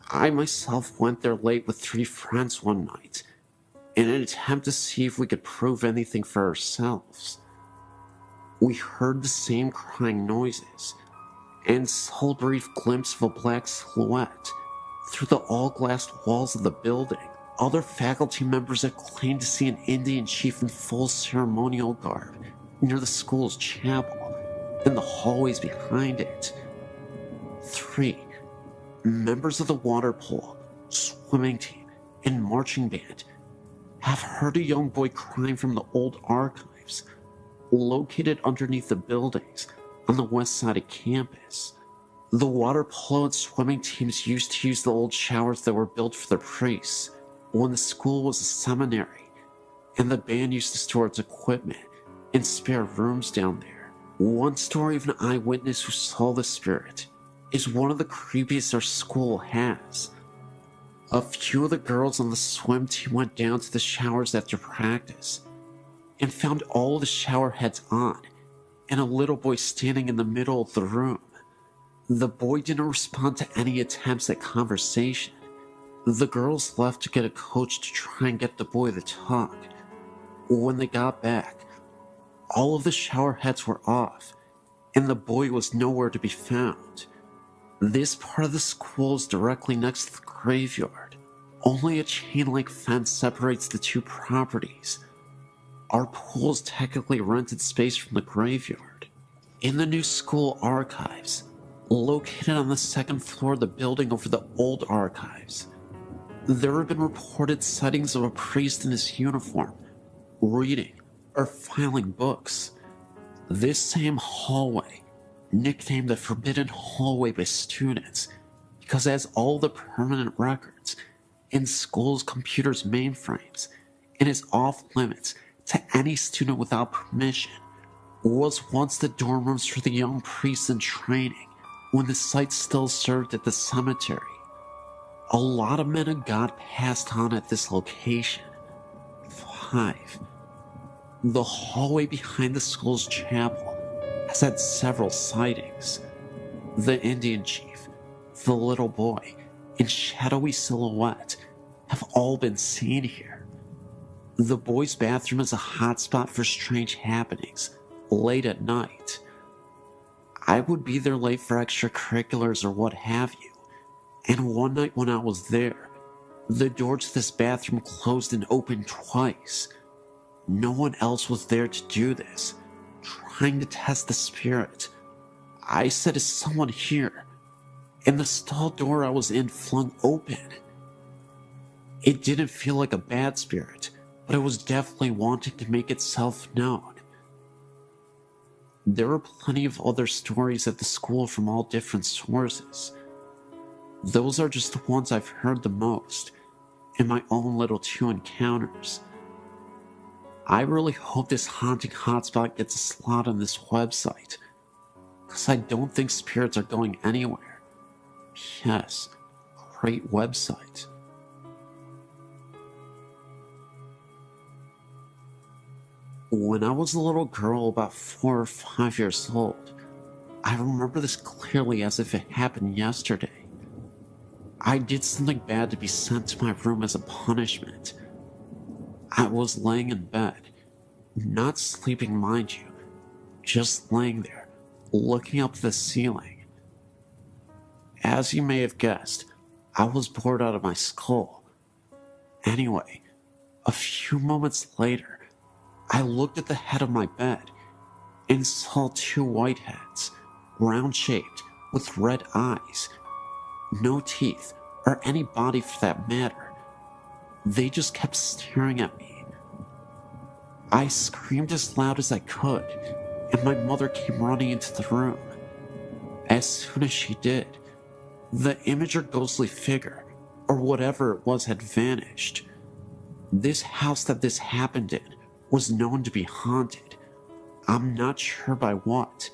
I myself went there late with 3 friends one night in an attempt to see if we could prove anything for ourselves. We heard the same crying noises and saw a brief glimpse of a black silhouette through the all-glassed walls of the building. Other faculty members have claimed to see an Indian chief in full ceremonial garb near the school's chapel and the hallways behind it. 3. Members of the water polo, swimming team, and marching band have heard a young boy crying from the old archives located underneath the buildings on the west side of campus. The water polo and swimming teams used to use the old showers that were built for the priests when the school was a seminary, and the band used to store its equipment in spare rooms down there. One story of an eyewitness who saw the spirit is one of the creepiest our school has. A few of the girls on the swim team went down to the showers after practice and found all the shower heads on and a little boy standing in the middle of the room. The boy didn't respond to any attempts at conversation. The girls left to get a coach to try and get the boy to talk. When they got back, all of the shower heads were off, and the boy was nowhere to be found. This part of the school is directly next to the graveyard. Only a chain-link fence separates the two properties. Our pool is technically rented space from the graveyard. In the new school archives, located on the second floor of the building over the old archives, there have been reported sightings of a priest in his uniform, reading or filing books. This same hallway, nicknamed the Forbidden Hallway by students, because it has all the permanent records in school's computers' mainframes and is off limits to any student without permission, was once the dorm rooms for the young priests in training when the site still served at the cemetery. A lot of men of God passed on at this location. 5. The hallway behind the school's chapel has had several sightings. The Indian chief, the little boy, and shadowy silhouette have all been seen here. The boys' bathroom is a hotspot for strange happenings late at night. I would be there late for extracurriculars or what have you, and one night when I was there, the door to this bathroom closed and opened twice. No one else was there to do this, trying to test the spirit. I said, "Is someone here?" And the stall door I was in flung open. It didn't feel like a bad spirit, but it was definitely wanting to make itself known. There are plenty of other stories at the school from all different sources. Those are just the ones I've heard the most, in my own little 2 encounters. I really hope this haunting hotspot gets a slot on this website, because I don't think spirits are going anywhere. Yes, great website. When I was a little girl, about 4 or 5 years old, I remember this clearly as if it happened yesterday. I did something bad to be sent to my room as a punishment. I was laying in bed, not sleeping, mind you, just laying there, looking up at the ceiling. As you may have guessed, I was bored out of my skull. Anyway, a few moments later, I looked at the head of my bed and saw 2 white heads, round-shaped, with red eyes. No teeth, or any body for that matter. They just kept staring at me. I screamed as loud as I could, and my mother came running into the room. As soon as she did, the image or ghostly figure, or whatever it was, had vanished. This house that this happened in was known to be haunted. I'm not sure by what.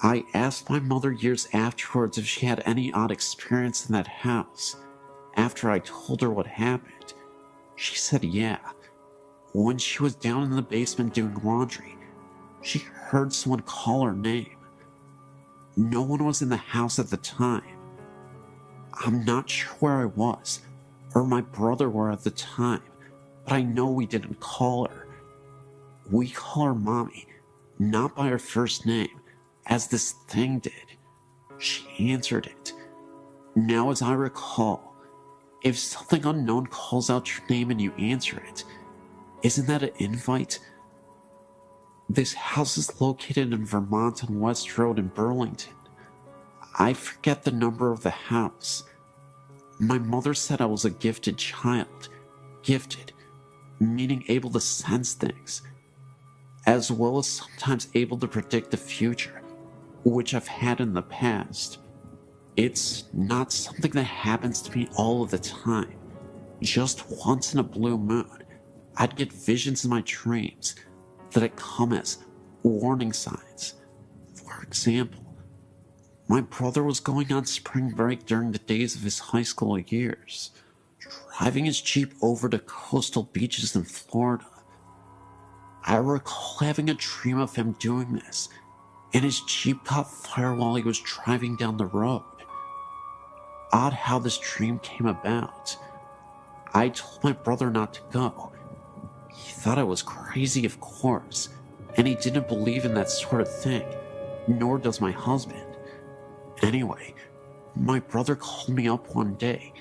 I asked my mother years afterwards if she had any odd experience in that house. After I told her what happened, she said yeah. When she was down in the basement doing laundry, she heard someone call her name. No one was in the house at the time. I'm not sure where I was, or my brother were at the time, but I know we didn't call her. We call her Mommy, not by her first name, as this thing did. She answered it. Now, as I recall, if something unknown calls out your name and you answer it, isn't that an invite? This house is located in Vermont on West Road in Burlington. I forget the number of the house. My mother said I was a gifted child. Gifted, meaning able to sense things, as well as sometimes able to predict the future, which I've had in the past. It's not something that happens to me all of the time. Just once in a blue moon, I'd get visions in my dreams that had come as warning signs. For example, my brother was going on spring break during the days of his high school years, driving his Jeep over to coastal beaches in Florida. I recall having a dream of him doing this, and his Jeep caught fire while he was driving down the road. Odd how this dream came about. I told my brother not to go. He thought I was crazy, of course, and he didn't believe in that sort of thing, nor does my husband. Anyway, my brother called me up one day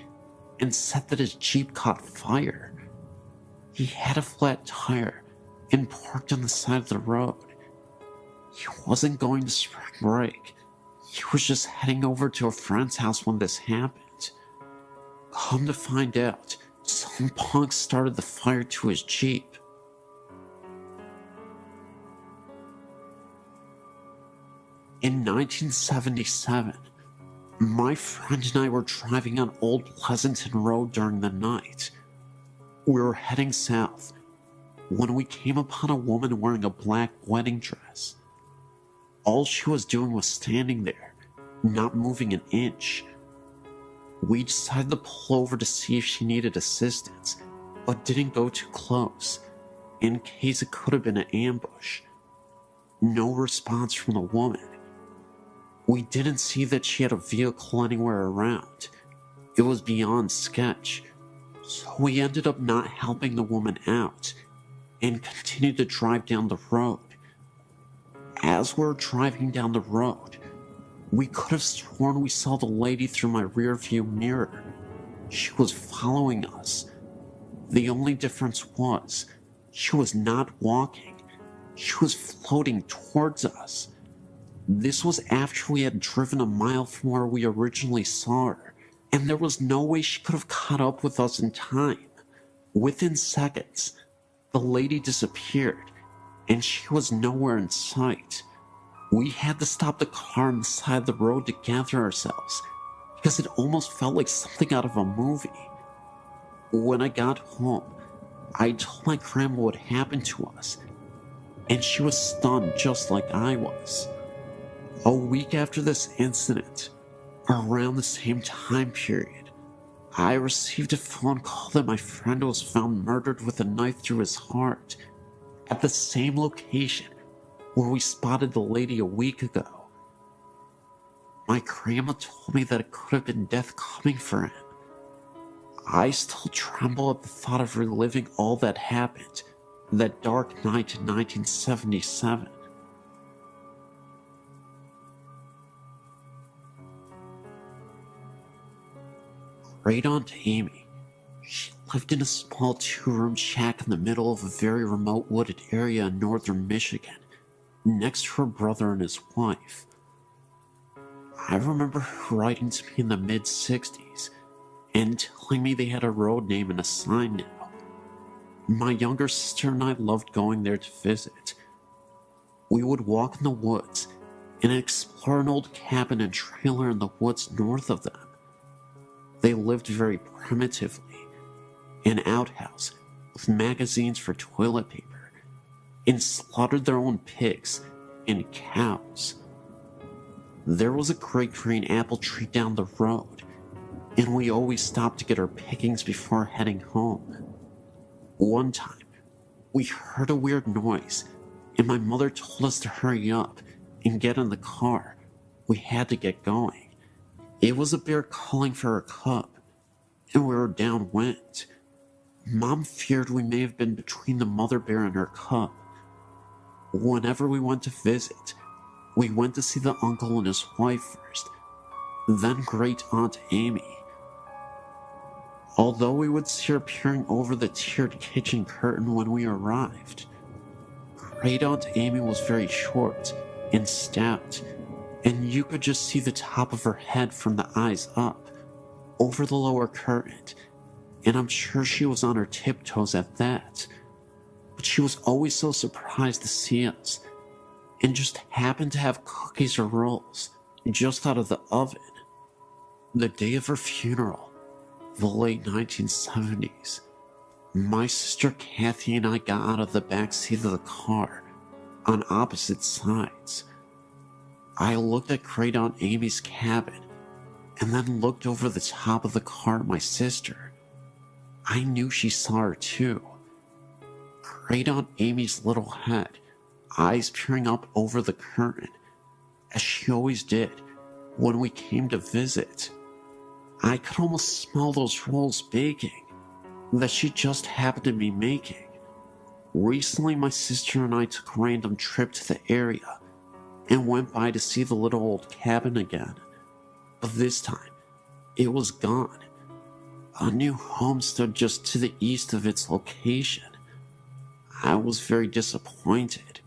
and said that his Jeep caught fire. He had a flat tire and parked on the side of the road. He wasn't going to spring break. He was just heading over to a friend's house when this happened. Come to find out, some punk started the fire to his Jeep. In 1977, my friend and I were driving on Old Pleasanton Road during the night. We were heading south when we came upon a woman wearing a black wedding dress. All she was doing was standing there, not moving an inch. We decided to pull over to see if she needed assistance, but didn't go too close, in case it could have been an ambush. No response from the woman. We didn't see that she had a vehicle anywhere around. It was beyond sketch, so we ended up not helping the woman out and continued to drive down the road. As we were driving down the road, we could have sworn we saw the lady through my rearview mirror. She was following us. The only difference was, she was not walking. She was floating towards us. This was after we had driven a mile from where we originally saw her, and there was no way she could have caught up with us in time. Within seconds, the lady disappeared, and she was nowhere in sight. We had to stop the car on the side of the road to gather ourselves, because it almost felt like something out of a movie. When I got home, I told my grandma what happened to us, and she was stunned just like I was. A week after this incident, around the same time period, I received a phone call that my friend was found murdered with a knife through his heart at the same location where we spotted the lady a week ago. My grandma told me that it could have been death coming for him. I still tremble at the thought of reliving all that happened that dark night in 1977. Great Aunt Amy. She lived in a small 2-room shack in the middle of a very remote wooded area in northern Michigan, next to her brother and his wife. I remember her writing to me in the mid-60s and telling me they had a road name and a sign now. My younger sister and I loved going there to visit. We would walk in the woods and explore an old cabin and trailer in the woods north of them. They lived very primitively, an outhouse with magazines for toilet paper, and slaughtered their own pigs and cows. There was a great green apple tree down the road, and we always stopped to get our pickings before heading home. One time, we heard a weird noise, and my mother told us to hurry up and get in the car. We had to get going. It was a bear calling for her cub, and we were downwind. Mom feared we may have been between the mother bear and her cub. Whenever we went to visit, we went to see the uncle and his wife first, then Great Aunt Amy. Although we would see her peering over the tiered kitchen curtain when we arrived, Great Aunt Amy was very short and stout, and you could just see the top of her head from the eyes up, over the lower curtain, and I'm sure she was on her tiptoes at that. But she was always so surprised to see us, and just happened to have cookies or rolls just out of the oven. The day of her funeral, the late 1970s, my sister Kathy and I got out of the back seat of the car on opposite sides. I looked at Great Aunt Amy's cabin and then looked over the top of the car at my sister. I knew she saw her too. Great Aunt Amy's little head, eyes peering up over the curtain, as she always did when we came to visit. I could almost smell those rolls baking that she just happened to be making. Recently, my sister and I took a random trip to the area and went by to see the little old cabin again. But this time, it was gone. A new home stood just to the east of its location. I was very disappointed.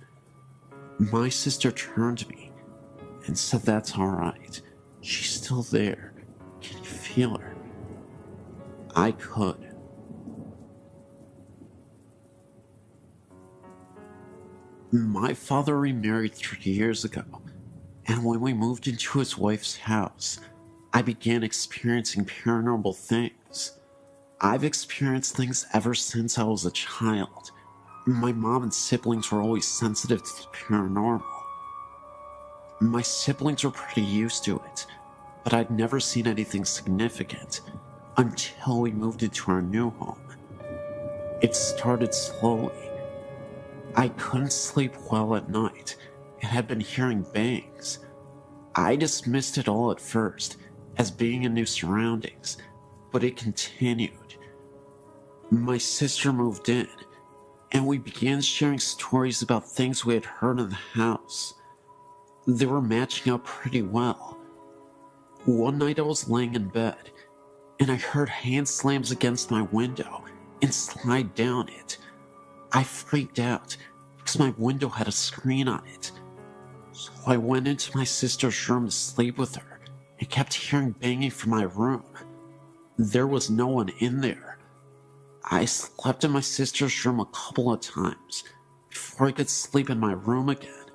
My sister turned to me and said, "That's alright. She's still there. Can you feel her?" I could. My father remarried 3 years ago, And when we moved into his wife's house, I began experiencing paranormal things. I've experienced things ever since I was a child. My mom and siblings were always sensitive to the paranormal. My siblings were pretty used to it, but I'd never seen anything significant until we moved into our new home. It started slowly. I couldn't sleep well at night and had been hearing bangs. I dismissed it all at first as being in new surroundings, but it continued. My sister moved in, and we began sharing stories about things we had heard in the house. They were matching up pretty well. One night I was laying in bed, and I heard hand slams against my window and slide down it. I freaked out because my window had a screen on it. So I went into my sister's room to sleep with her and kept hearing banging from my room. There was no one in there. I slept in my sister's room a couple of times before I could sleep in my room again.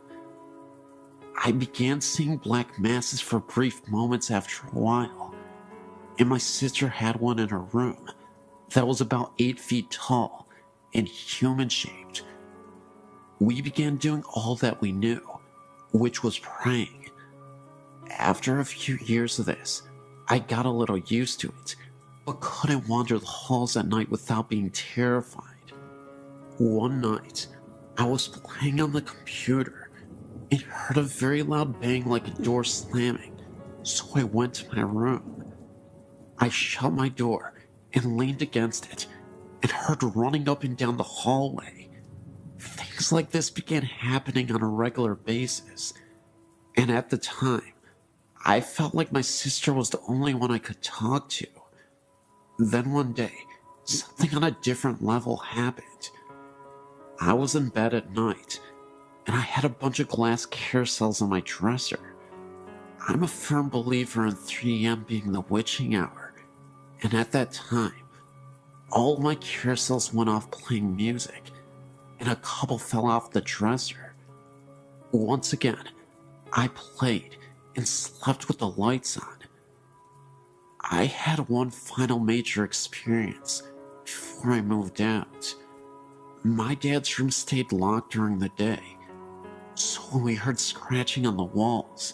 I began seeing black masses for brief moments after a while, and my sister had one in her room that was about 8 feet tall and human-shaped. We began doing all that we knew, which was praying. After a few years of this, I got a little used to it, but couldn't wander the halls at night without being terrified. One night, I was playing on the computer and heard a very loud bang like a door slamming, so I went to my room. I shut my door and leaned against it and heard running up and down the hallway. Things like this began happening on a regular basis, and at the time, I felt like my sister was the only one I could talk to. Then one day, something on a different level happened. I was in bed at night, and I had a bunch of glass carousels on my dresser. I'm a firm believer in 3 a.m. being the witching hour, and at that time, all my carousels went off playing music, and a couple fell off the dresser. Once again, I played and slept with the lights on. I had one final major experience before I moved out. My dad's room stayed locked during the day, so when we heard scratching on the walls,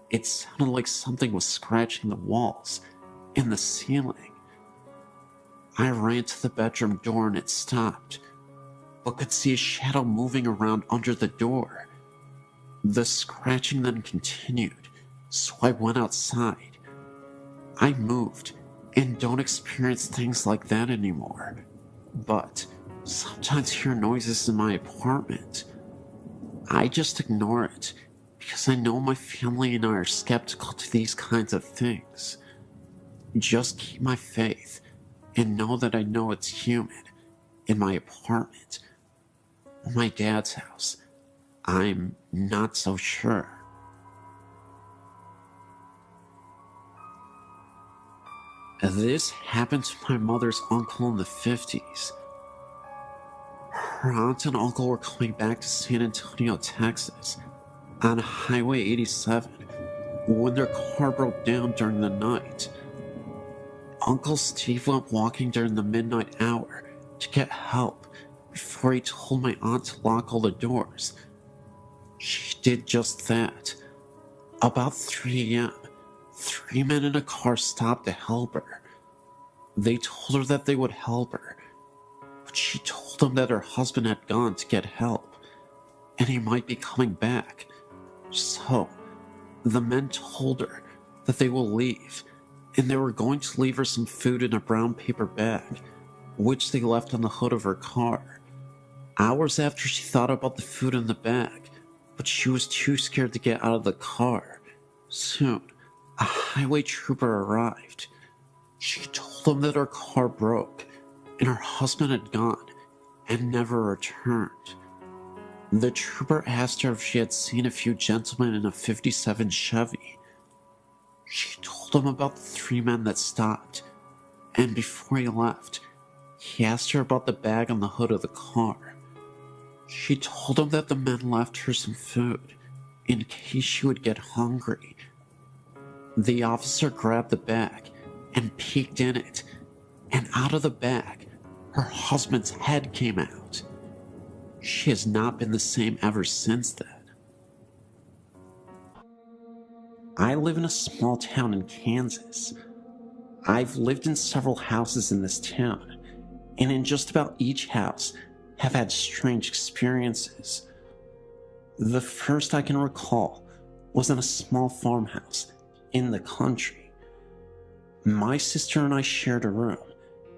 it sounded like something was scratching the walls and the ceiling. I ran to the bedroom door and it stopped, but could see a shadow moving around under the door. The scratching then continued, so I went outside. I moved and don't experience things like that anymore, but sometimes hear noises in my apartment. I just ignore it because I know my family and I are skeptical to these kinds of things. Just keep my faith and know that I know it's human in my apartment. My dad's house, I'm not so sure. This happened to my mother's uncle in the 50s. Her aunt and uncle were coming back to San Antonio, Texas, on Highway 87 when their car broke down during the night. Uncle Steve went walking during the midnight hour to get help before he told my aunt to lock all the doors. She did just that. About 3 a.m., 3 men in a car stopped to help her. They told her that they would help her, but she told them that her husband had gone to get help, and he might be coming back. So, the men told her that they will leave, and they were going to leave her some food in a brown paper bag, which they left on the hood of her car. Hours after she thought about the food in the bag, but she was too scared to get out of the car. Soon, a highway trooper arrived. She told them that her car broke, and her husband had gone and never returned. The trooper asked her if she had seen a few gentlemen in a '57 Chevy. She told him about the 3 men that stopped, and before he left, he asked her about the bag on the hood of the car. She told him that the men left her some food in case she would get hungry. The officer grabbed the bag and peeked in it, and out of the bag, her husband's head came out. She has not been the same ever since then. I live in a small town in Kansas. I've lived in several houses in this town, and in just about each house have had strange experiences. The first I can recall was in a small farmhouse in the country. My sister and I shared a room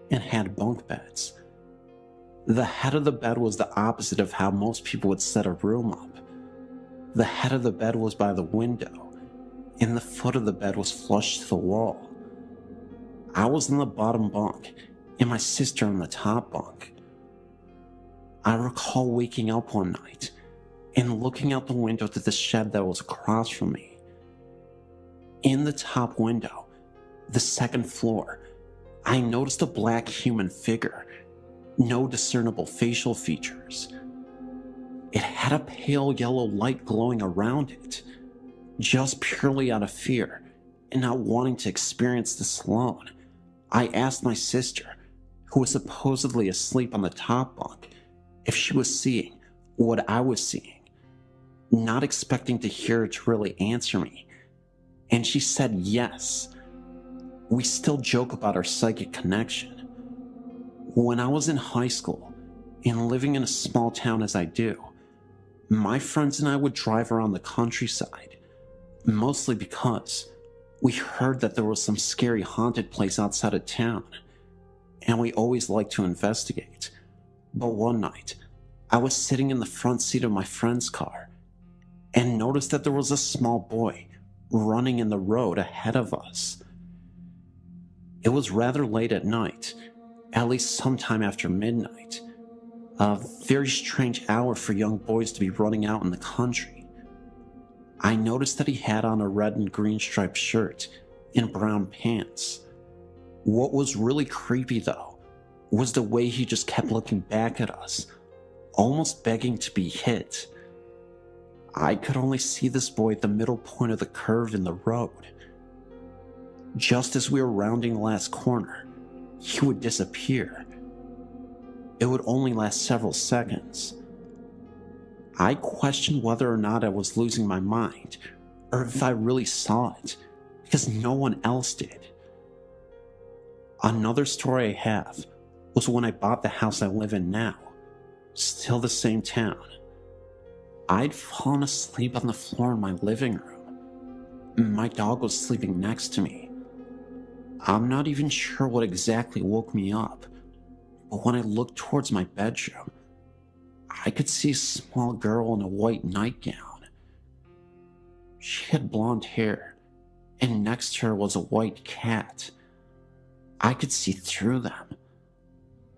and had bunk beds. The head of the bed was the opposite of how most people would set a room up. The head of the bed was by the window, and the foot of the bed was flush to the wall. I was in the bottom bunk, and my sister in the top bunk. I recall waking up one night and looking out the window to the shed that was across from me. In the top window, the second floor, I noticed a black human figure, no discernible facial features. It had a pale yellow light glowing around it, just purely out of fear and not wanting to experience this alone. I asked my sister, who was supposedly asleep on the top bunk, if she was seeing what I was seeing, not expecting to hear her to really answer me, and she said yes. We still joke about our psychic connection. When I was in high school and living in a small town as I do, my friends and I would drive around the countryside, mostly because we heard that there was some scary haunted place outside of town, and we always liked to investigate. But one night, I was sitting in the front seat of my friend's car and noticed that there was a small boy running in the road ahead of us. It was rather late at night, at least sometime after midnight, a very strange hour for young boys to be running out in the country. I noticed that he had on a red and green striped shirt and brown pants. What was really creepy, though, was the way he just kept looking back at us, almost begging to be hit. I could only see this boy at the middle point of the curve in the road. Just as we were rounding the last corner, he would disappear. It would only last several seconds. I questioned whether or not I was losing my mind, or if I really saw it, because no one else did. Another story I have was when I bought the house I live in now, still the same town. I'd fallen asleep on the floor in my living room. My dog was sleeping next to me. I'm not even sure what exactly woke me up, but when I looked towards my bedroom, I could see a small girl in a white nightgown. She had blonde hair, and next to her was a white cat. I could see through them.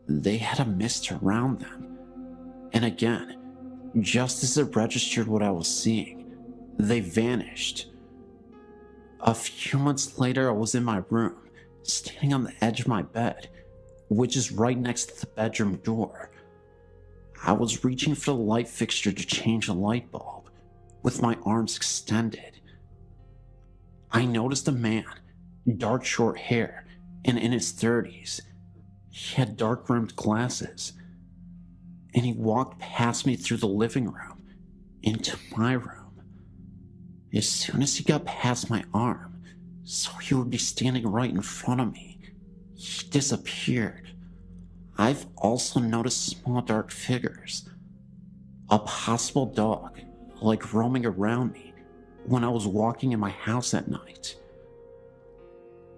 They had a mist around them. And again, just as it registered what I was seeing, they vanished. A few months later, I was in my room, standing on the edge of my bed, which is right next to the bedroom door. I was reaching for the light fixture to change the light bulb, with my arms extended. I noticed a man, dark short hair, and in his 30s. He had dark-rimmed glasses, and he walked past me through the living room, into my room. As soon as he got past my arm, so he would be standing right in front of me, he disappeared. I've also noticed small dark figures, a possible dog, like roaming around me when I was walking in my house at night.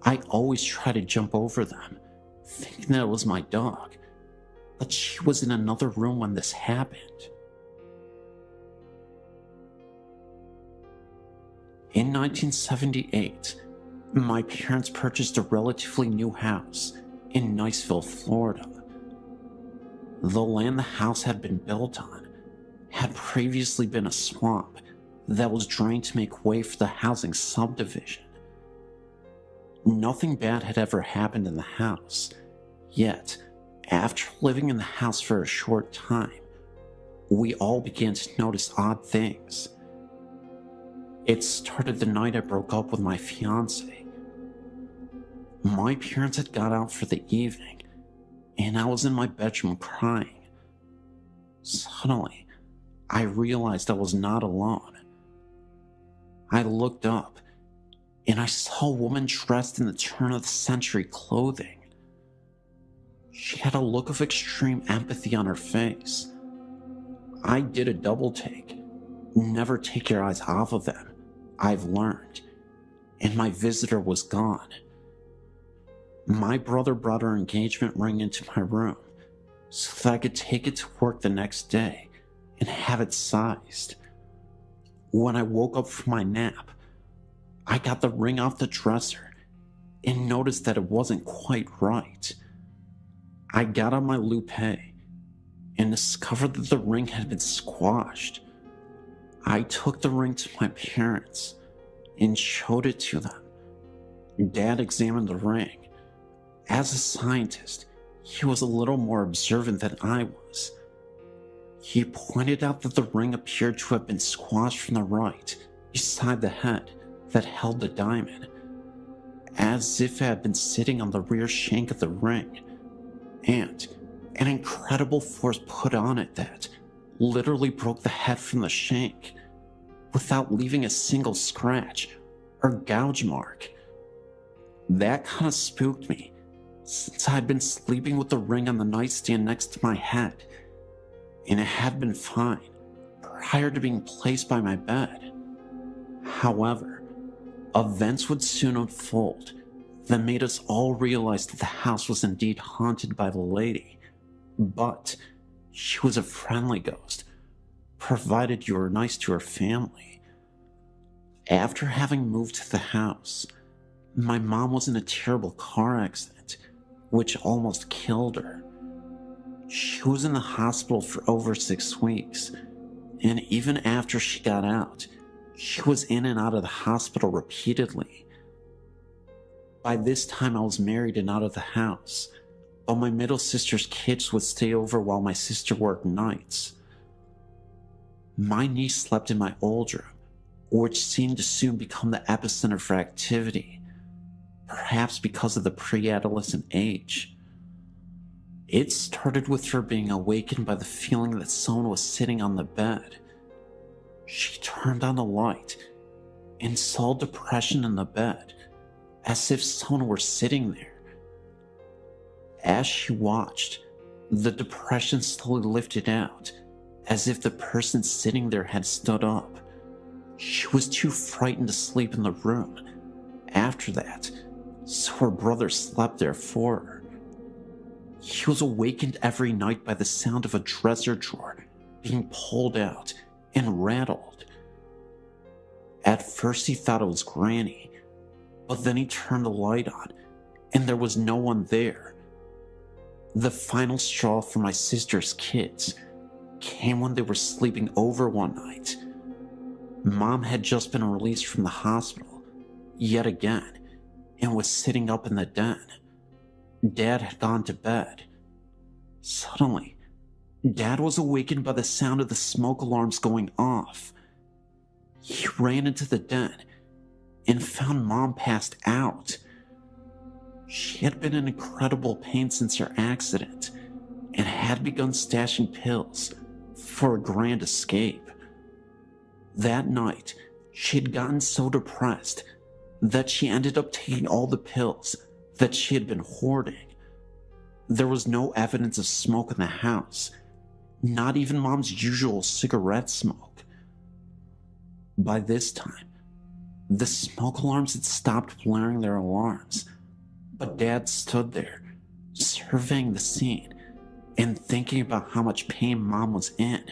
I always try to jump over them, thinking that it was my dog, but she was in another room when this happened. In 1978, my parents purchased a relatively new house in Niceville, Florida. The land the house had been built on had previously been a swamp that was drained to make way for the housing subdivision. Nothing bad had ever happened in the house, yet, after living in the house for a short time, we all began to notice odd things. It started the night I broke up with my fiance. My parents had got out for the evening, and I was in my bedroom crying. Suddenly, I realized I was not alone. I looked up, and I saw a woman dressed in the turn-of-the-century clothing. She had a look of extreme empathy on her face. I did a double take. Never take your eyes off of them, I've learned. And my visitor was gone. My brother brought her engagement ring into my room so that I could take it to work the next day and have it sized. When I woke up from my nap, I got the ring off the dresser and noticed that it wasn't quite right. I got on my loupe and discovered that the ring had been squashed. I took the ring to my parents and showed it to them. Dad examined the ring. As a scientist, he was a little more observant than I was. He pointed out that the ring appeared to have been squashed from the right, beside the head that held the diamond, as if it had been sitting on the rear shank of the ring, and an incredible force put on it that literally broke the head from the shank, without leaving a single scratch or gouge mark. That kind of spooked me, since I had been sleeping with the ring on the nightstand next to my head, and it had been fine prior to being placed by my bed. However, events would soon unfold that made us all realize that the house was indeed haunted by the lady, but she was a friendly ghost, provided you were nice to her family. After having moved to the house, my mom was in a terrible car accident, which almost killed her. She was in the hospital for over 6 weeks, and even after she got out, she was in and out of the hospital repeatedly. By this time, I was married and out of the house, but my middle sister's kids would stay over while my sister worked nights. My niece slept in my old room, which seemed to soon become the epicenter for activity, perhaps because of the pre-adolescent age. It started with her being awakened by the feeling that someone was sitting on the bed. She turned on the light and saw depression in the bed, as if someone were sitting there. As she watched, the depression slowly lifted out, as if the person sitting there had stood up. She was too frightened to sleep in the room after that, so her brother slept there for her. He was awakened every night by the sound of a dresser drawer being pulled out and rattled. At first he thought it was Granny, but then he turned the light on and there was no one there. The final straw for my sister's kids came when they were sleeping over one night. Mom had just been released from the hospital, yet again, and was sitting up in the den. Dad had gone to bed. Suddenly, Dad was awakened by the sound of the smoke alarms going off. He ran into the den and found Mom passed out. She had been in incredible pain since her accident and had begun stashing pills for a grand escape. That night, she had gotten so depressed that she ended up taking all the pills that she had been hoarding. There was no evidence of smoke in the house, not even Mom's usual cigarette smoke. By this time, the smoke alarms had stopped blaring their alarms, but Dad stood there, surveying the scene and thinking about how much pain Mom was in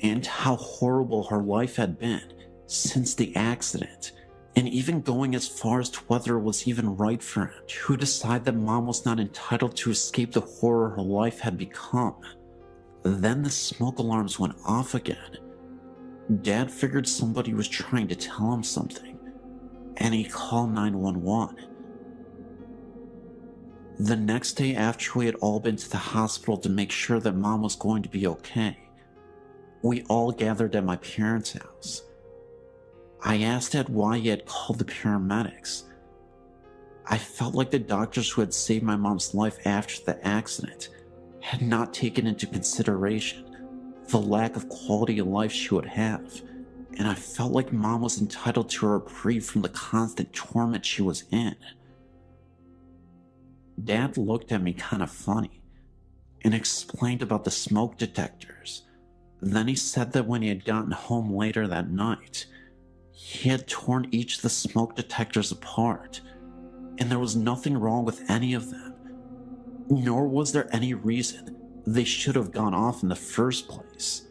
and how horrible her life had been since the accident, and even going as far as to whether it was even right for him to decide that Mom was not entitled to escape the horror her life had become. Then the smoke alarms went off again. Dad figured somebody was trying to tell him something, and he called 911. The next day, after we had all been to the hospital to make sure that Mom was going to be okay, we all gathered at my parents' house. I asked Dad why he had called the paramedics. I felt like the doctors who had saved my mom's life after the accident had not taken into consideration the lack of quality of life she would have, and I felt like Mom was entitled to a reprieve from the constant torment she was in. Dad looked at me kind of funny and explained about the smoke detectors. Then he said that when he had gotten home later that night, he had torn each of the smoke detectors apart, and there was nothing wrong with any of them, nor was there any reason they should have gone off in the first place.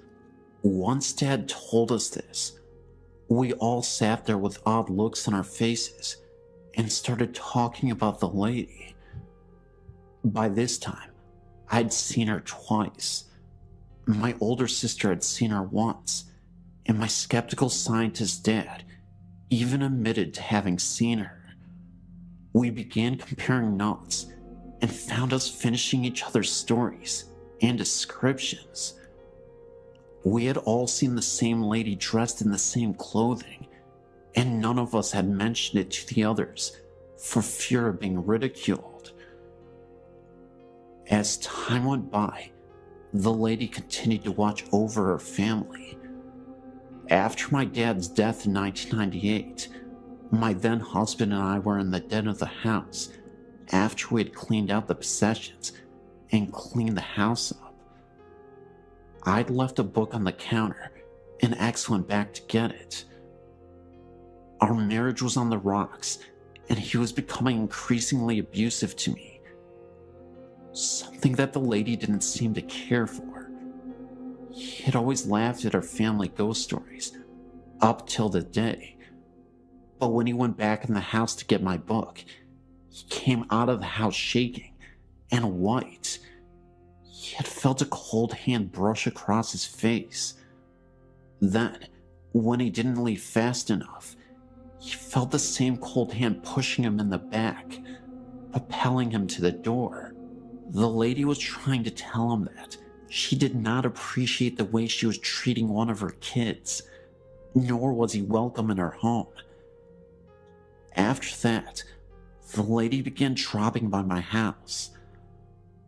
Once Dad told us this, we all sat there with odd looks on our faces and started talking about the lady. By this time, I'd seen her twice. My older sister had seen her once, and my skeptical scientist dad even admitted to having seen her. We began comparing notes and found us finishing each other's stories and descriptions. We had all seen the same lady dressed in the same clothing, and none of us had mentioned it to the others for fear of being ridiculed. As time went by, the lady continued to watch over her family. After my dad's death in 1998, my then husband and I were in the den of the house after we had cleaned out the possessions and cleaned the house up. I'd left a book on the counter, and X went back to get it. Our marriage was on the rocks, and he was becoming increasingly abusive to me. Something that the lady didn't seem to care for. He had always laughed at our family ghost stories, up till the day. But when he went back in the house to get my book, he came out of the house shaking and white. He had felt a cold hand brush across his face. Then, when he didn't leave fast enough, he felt the same cold hand pushing him in the back, propelling him to the door. The lady was trying to tell him that she did not appreciate the way she was treating one of her kids, nor was he welcome in her home. After that, the lady began dropping by my house.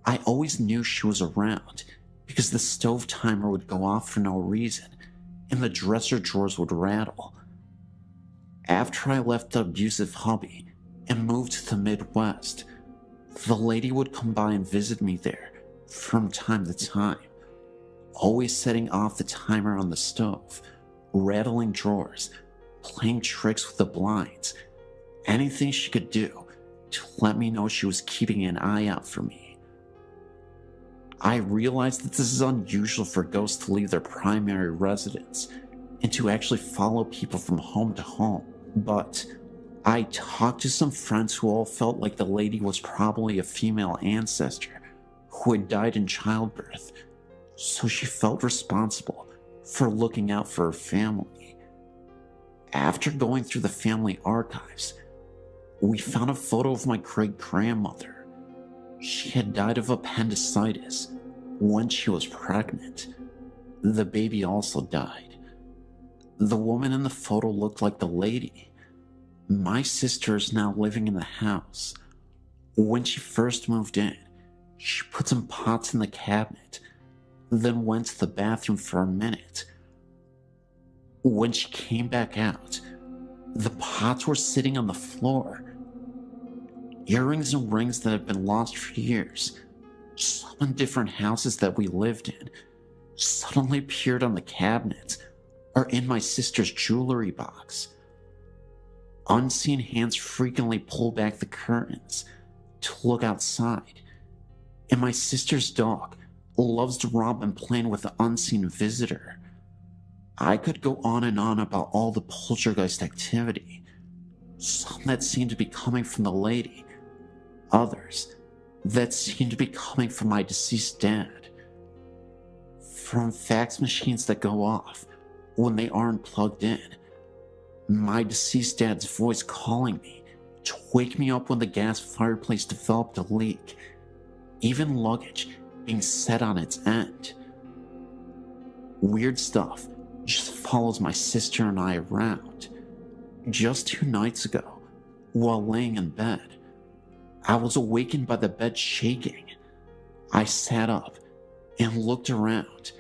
I always knew she was around because the stove timer would go off for no reason and the dresser drawers would rattle. After I left the abusive hubby and moved to the Midwest, the lady would come by and visit me there from time to time, always setting off the timer on the stove, rattling drawers, playing tricks with the blinds, anything she could do to let me know she was keeping an eye out for me. I realized that this is unusual for ghosts to leave their primary residence and to actually follow people from home to home, but I talked to some friends who all felt like the lady was probably a female ancestor who had died in childbirth, so she felt responsible for looking out for her family. After going through the family archives, we found a photo of my great-grandmother. She had died of appendicitis when she was pregnant. The baby also died. The woman in the photo looked like the lady. My sister is now living in the house. When she first moved in, she put some pots in the cabinet, then went to the bathroom for a minute. When she came back out, the pots were sitting on the floor. Earrings and rings that had been lost for years, some in different houses that we lived in, suddenly appeared on the cabinet or in my sister's jewelry box. Unseen hands frequently pull back the curtains to look outside, and my sister's dog loves to romp and play with the unseen visitor. I could go on and on about all the poltergeist activity, some that seemed to be coming from the lady, others that seemed to be coming from my deceased dad. From fax machines that go off when they aren't plugged in, my deceased dad's voice calling me to wake me up when the gas fireplace developed a leak, even luggage being set on its end. Weird stuff just follows my sister and I around. Just 2 nights ago, while laying in bed, I was awakened by the bed shaking. I sat up and looked around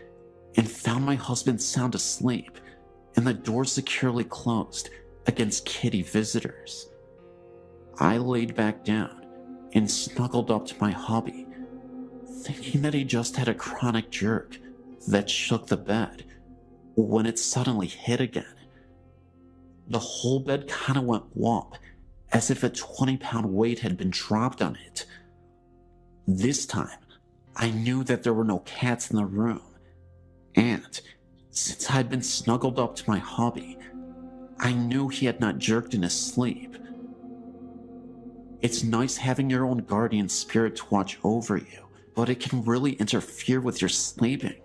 and found my husband sound asleep and the door securely closed against kitty visitors. I laid back down and snuggled up to my hubby, thinking that he just had a chronic jerk that shook the bed when it suddenly hit again. The whole bed kind of went whomp, as if a 20-pound weight had been dropped on it. This time, I knew that there were no cats in the room, and since I'd been snuggled up to my hubby, I knew he had not jerked in his sleep. It's nice having your own guardian spirit to watch over you, but it can really interfere with your sleeping.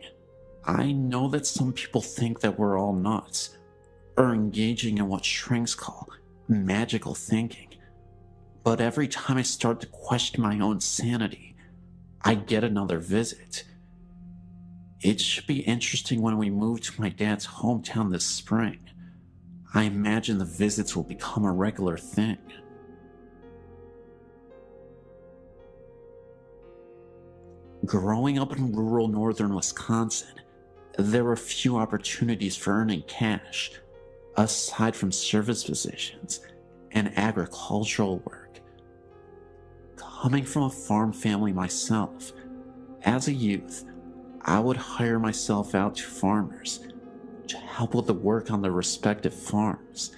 I know that some people think that we're all nuts, or engaging in what shrinks call magical thinking, but every time I start to question my own sanity, I get another visit. It should be interesting when we move to my dad's hometown this spring. I imagine the visits will become a regular thing. Growing up in rural northern Wisconsin, there were few opportunities for earning cash, aside from service positions and agricultural work. Coming from a farm family myself, as a youth, I would hire myself out to farmers to help with the work on their respective farms,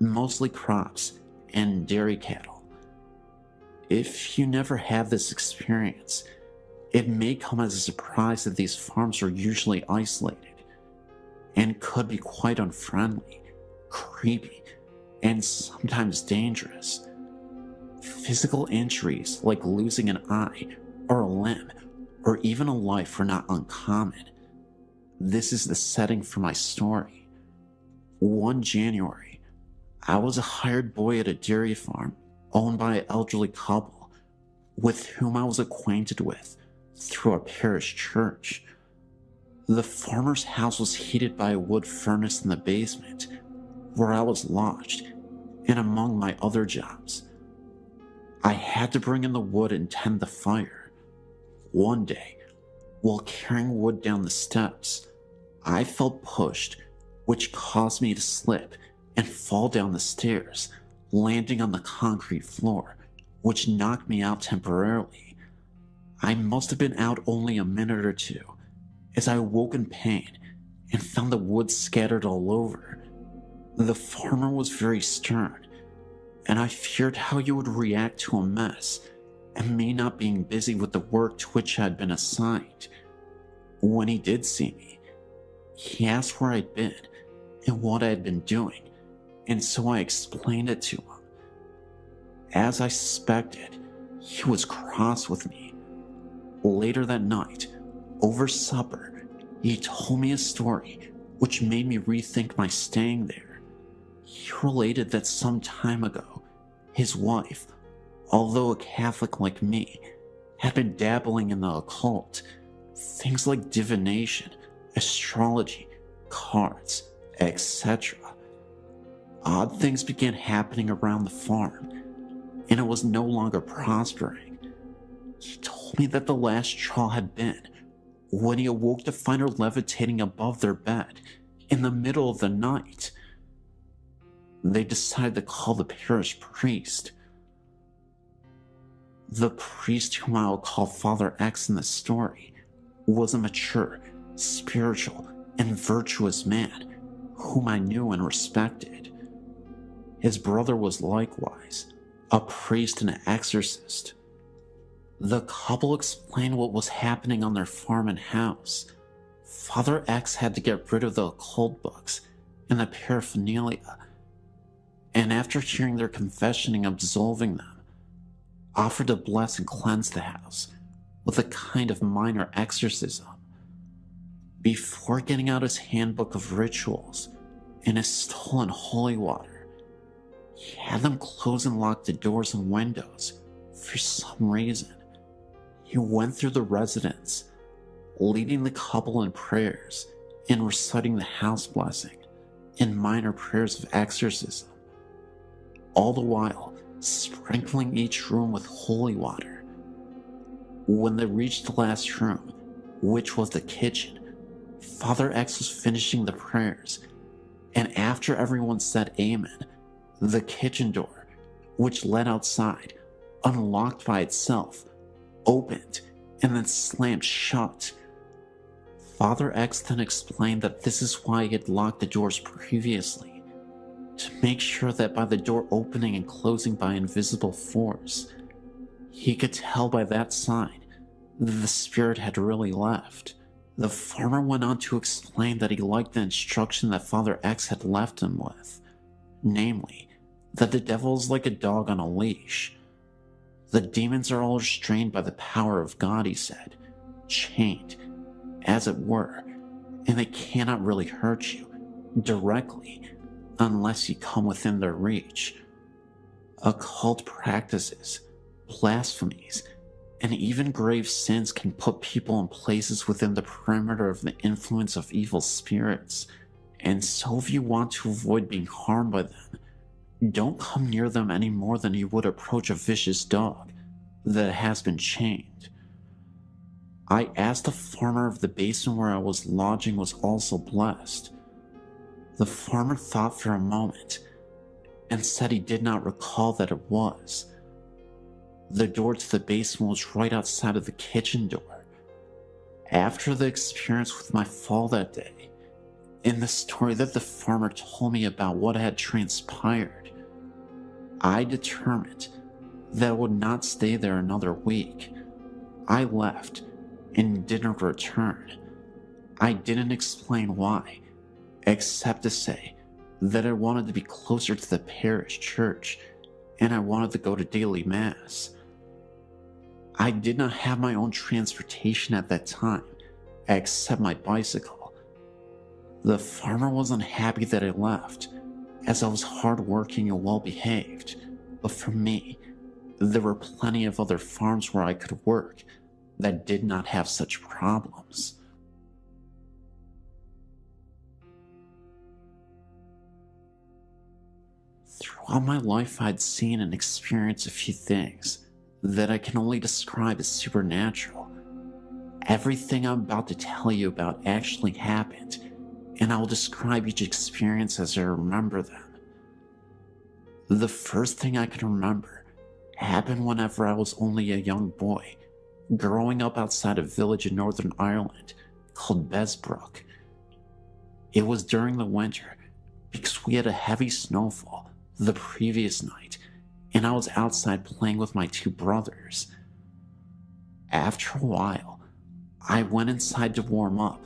mostly crops and dairy cattle. If you never have this experience, it may come as a surprise that these farms are usually isolated and could be quite unfriendly, creepy, and sometimes dangerous. Physical injuries like losing an eye or a limb or even a life are not uncommon. This is the setting for my story. One January, I was a hired boy at a dairy farm owned by an elderly couple with whom I was acquainted with through a parish church. The farmer's house was heated by a wood furnace in the basement, where I was lodged, and among my other jobs, I had to bring in the wood and tend the fire. One day, while carrying wood down the steps, I felt pushed, which caused me to slip and fall down the stairs, landing on the concrete floor, which knocked me out temporarily. I must have been out only a minute or two, as I woke in pain and found the wood scattered all over. The farmer was very stern, and I feared how he would react to a mess and me not being busy with the work to which I had been assigned. When he did see me, he asked where I'd been and what I had been doing, and so I explained it to him. As I suspected, he was cross with me. Later that night, over supper, he told me a story which made me rethink my staying there. He related that some time ago, his wife, although a Catholic like me, had been dabbling in the occult, things like divination, astrology, cards, etc. Odd things began happening around the farm, and it was no longer prospering. He told me that the last straw had been when he awoke to find her levitating above their bed in the middle of the night. They decided to call the parish priest. The priest, whom I will call Father X in the story, was a mature, spiritual, and virtuous man whom I knew and respected. His brother was likewise a priest and an exorcist. The couple explained what was happening on their farm and house. Father X had to get rid of the occult books and the paraphernalia, and after hearing their confession and absolving them, offered to bless and cleanse the house with a kind of minor exorcism. Before getting out his handbook of rituals and his stolen holy water, he had them close and lock the doors and windows for some reason. He went through the residence, leading the couple in prayers and reciting the house blessing, and minor prayers of exorcism, all the while sprinkling each room with holy water. When they reached the last room, which was the kitchen, Father X was finishing the prayers, and after everyone said amen, the kitchen door, which led outside, unlocked by itself, opened and then slammed shut. Father X then explained that this is why he had locked the doors previously, to make sure that by the door opening and closing by invisible force, he could tell by that sign that the spirit had really left. The farmer went on to explain that he liked the instruction that Father X had left him with, namely, that the devil is like a dog on a leash. The demons are all restrained by the power of God, he said, chained, as it were, and they cannot really hurt you directly unless you come within their reach. Occult practices, blasphemies, and even grave sins can put people in places within the perimeter of the influence of evil spirits, and so if you want to avoid being harmed by them, don't come near them any more than you would approach a vicious dog that has been chained. I asked the farmer if the basement where I was lodging was also blessed. The farmer thought for a moment and said he did not recall that it was. The door to the basement was right outside of the kitchen door. After the experience with my fall that day, and the story that the farmer told me about what had transpired, I determined that I would not stay there another week. I left and didn't return. I didn't explain why, except to say that I wanted to be closer to the parish church and I wanted to go to daily mass. I did not have my own transportation at that time, except my bicycle. The farmer was unhappy that I left, as I was hardworking and well behaved, but for me, there were plenty of other farms where I could work that did not have such problems. Throughout my life, I'd seen and experienced a few things that I can only describe as supernatural. Everything I'm about to tell you about actually happened, and I'll describe each experience as I remember them. The first thing I can remember happened whenever I was only a young boy, growing up outside a village in Northern Ireland called Besbrook. It was during the winter, because we had a heavy snowfall the previous night, and I was outside playing with my two brothers. After a while, I went inside to warm up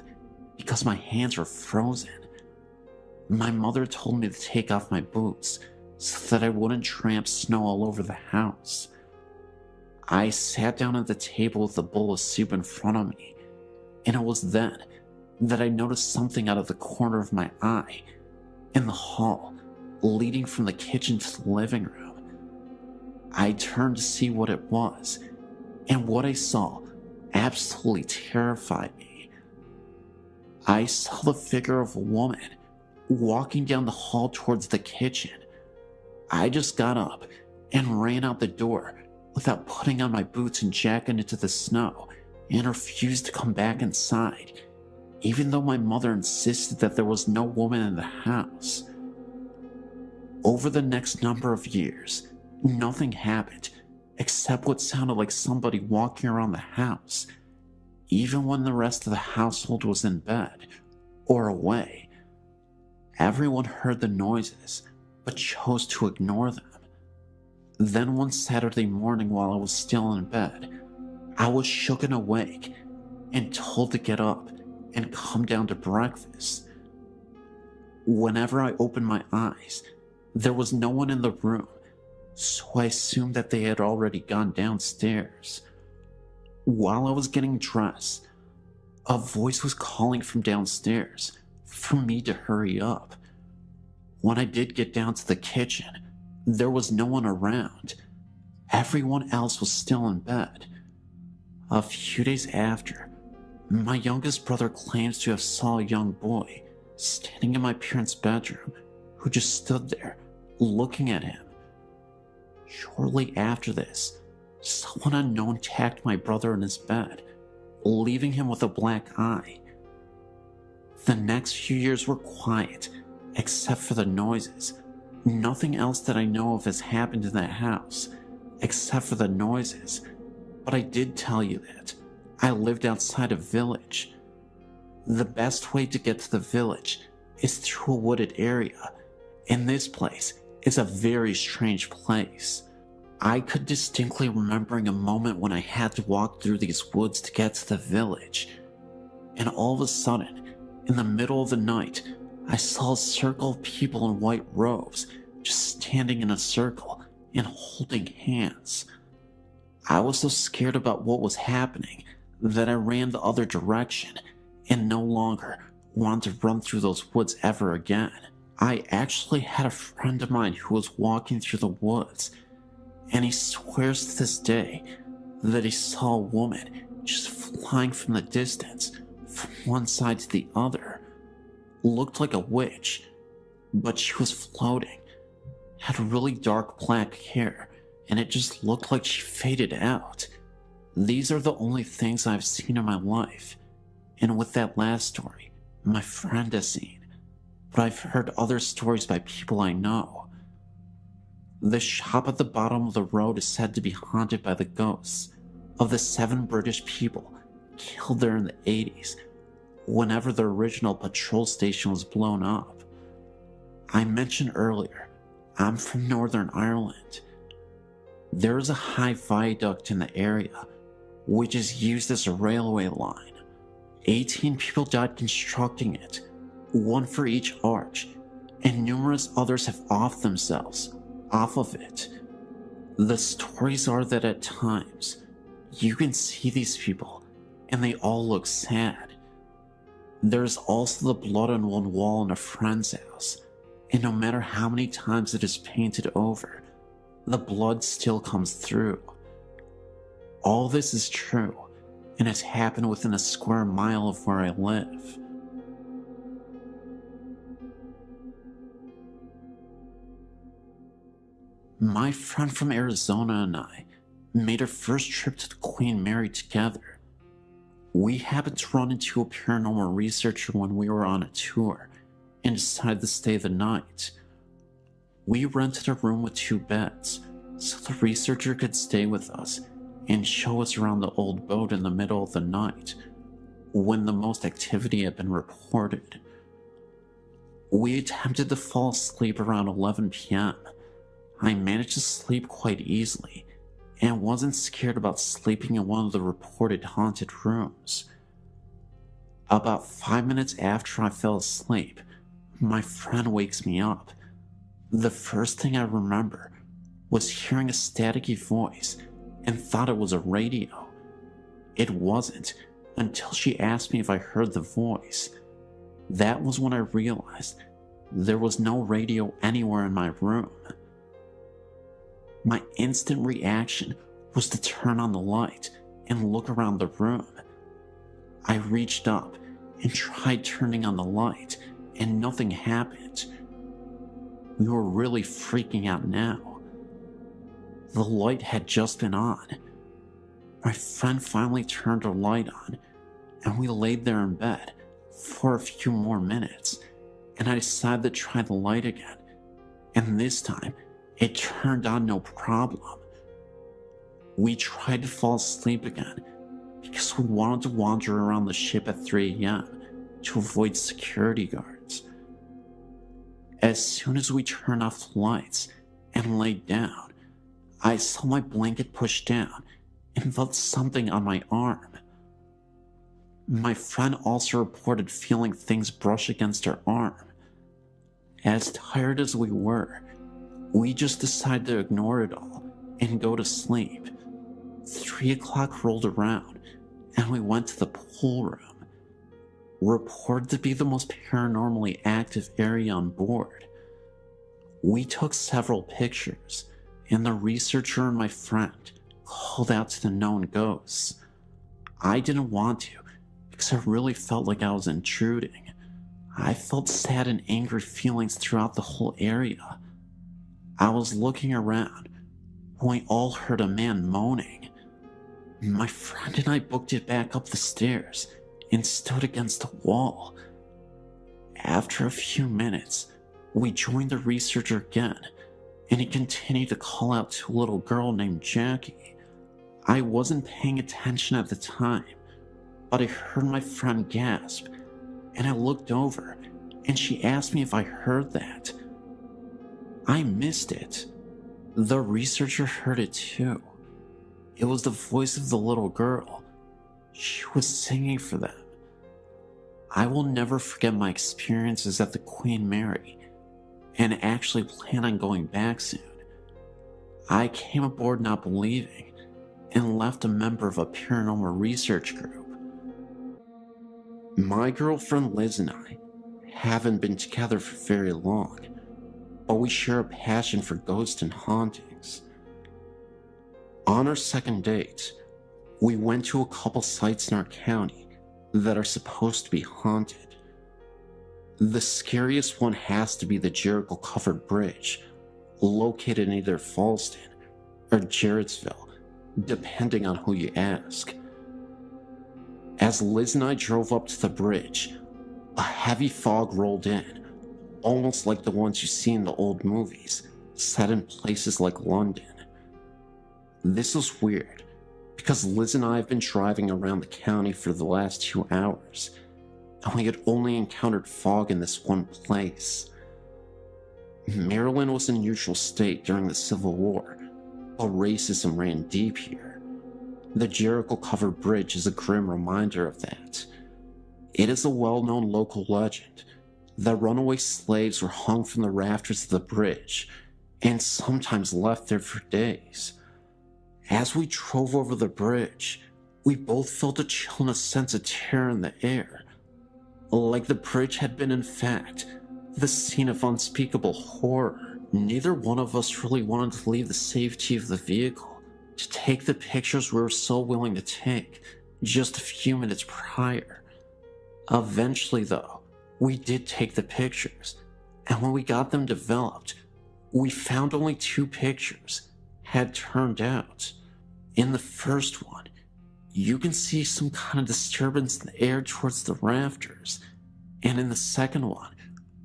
because my hands were frozen. My mother told me to take off my boots so that I wouldn't tramp snow all over the house. I sat down at the table with a bowl of soup in front of me, and it was then that I noticed something out of the corner of my eye in the hall leading from the kitchen to the living room. I turned to see what it was, and what I saw absolutely terrified me. I saw the figure of a woman walking down the hall towards the kitchen. I just got up and ran out the door without putting on my boots and jacket into the snow, and refused to come back inside, even though my mother insisted that there was no woman in the house. Over the next number of years, nothing happened except what sounded like somebody walking around the house, even when the rest of the household was in bed or away. Everyone heard the noises, but chose to ignore them. Then one Saturday morning while I was still in bed, I was shook and awake and told to get up and come down to breakfast. Whenever I opened my eyes, there was no one in the room, so I assumed that they had already gone downstairs. While I was getting dressed, a voice was calling from downstairs for me to hurry up. When I did get down to the kitchen, there was no one around. Everyone else was still in bed. A few days after, my youngest brother claims to have saw a young boy standing in my parents' bedroom, who just stood there, looking at him. Shortly after this, someone unknown attacked my brother in his bed, leaving him with a black eye. The next few years were quiet, except for the noises. Nothing else that I know of has happened in that house, except for the noises. But I did tell you that I lived outside a village. The best way to get to the village is through a wooded area, and this place is a very strange place. I could distinctly remembering a moment when I had to walk through these woods to get to the village, and all of a sudden, in the middle of the night, I saw a circle of people in white robes just standing in a circle and holding hands. I was so scared about what was happening that I ran the other direction and no longer wanted to run through those woods ever again. I actually had a friend of mine who was walking through the woods, and he swears to this day that he saw a woman just flying from the distance from one side to the other. Looked like a witch, but she was floating, had really dark black hair, and it just looked like she faded out. These are the only things I've seen in my life, and with that last story, my friend has seen, but I've heard other stories by people I know. The shop at the bottom of the road is said to be haunted by the ghosts of the 7 British people killed there in the 80s, whenever the original patrol station was blown up. I mentioned earlier, I'm from Northern Ireland. There is a high viaduct in the area, which is used as a railway line. 18 people died constructing it, 1 for each arch, and numerous others have offed themselves off of it. The stories are that at times, you can see these people, and they all look sad. There's also the blood on one wall in a friend's house, and no matter how many times it is painted over, the blood still comes through. All this is true, and has happened within a square mile of where I live. My friend from Arizona and I made our first trip to the Queen Mary together. We happened to run into a paranormal researcher when we were on a tour and decided to stay the night. We rented a room with 2 beds so the researcher could stay with us and show us around the old boat in the middle of the night when the most activity had been reported. We attempted to fall asleep around 11 p.m. I managed to sleep quite easily and wasn't scared about sleeping in one of the reported haunted rooms. About 5 minutes after I fell asleep, my friend wakes me up. The first thing I remember was hearing a staticky voice and thought it was a radio. It wasn't until she asked me if I heard the voice. That was when I realized there was no radio anywhere in my room. My instant reaction was to turn on the light and look around the room. I reached up and tried turning on the light, and nothing happened. We were really freaking out now. The light had just been on. My friend finally turned her light on, and we laid there in bed for a few more minutes, and I decided to try the light again, and this time, it turned on no problem. We tried to fall asleep again because we wanted to wander around the ship at 3 a.m. to avoid security guards. As soon as we turned off the lights and laid down, I saw my blanket pushed down and felt something on my arm. My friend also reported feeling things brush against her arm. As tired as we were, we just decided to ignore it all and go to sleep. 3 o'clock rolled around and we went to the pool room, reported to be the most paranormally active area on board. We took several pictures, and the researcher and my friend called out to the known ghosts. I didn't want to because I really felt like I was intruding. I felt sad and angry feelings throughout the whole area. I was looking around when we all heard a man moaning. My friend and I booked it back up the stairs and stood against the wall. After a few minutes, we joined the researcher again, and he continued to call out to a little girl named Jackie. I wasn't paying attention at the time, but I heard my friend gasp, and I looked over, and she asked me if I heard that. I missed it. The researcher heard it too. It was the voice of the little girl. She was singing for them. I will never forget my experiences at the Queen Mary, and actually plan on going back soon. I came aboard not believing, and left a member of a paranormal research group. My girlfriend Liz and I haven't been together for very long, but we share a passion for ghosts and hauntings. On our second date, we went to a couple sites in our county that are supposed to be haunted. The scariest one has to be the Jericho-covered bridge, located in either Fallston or Jarrettsville, depending on who you ask. As Liz and I drove up to the bridge, a heavy fog rolled in, almost like the ones you see in the old movies, set in places like London. This was weird, because Liz and I have been driving around the county for the last 2 hours, and we had only encountered fog in this one place. Maryland was a neutral state during the Civil War, but racism ran deep here. The Jericho-covered bridge is a grim reminder of that. It is a well-known local legend that runaway slaves were hung from the rafters of the bridge, and sometimes left there for days. As we drove over the bridge, we both felt a chill and a sense of terror in the air, like the bridge had been, in fact, the scene of unspeakable horror. Neither one of us really wanted to leave the safety of the vehicle to take the pictures we were so willing to take just a few minutes prior. Eventually, though, we did take the pictures, and when we got them developed, we found only 2 pictures had turned out. In the first one, you can see some kind of disturbance in the air towards the rafters, and in the second one,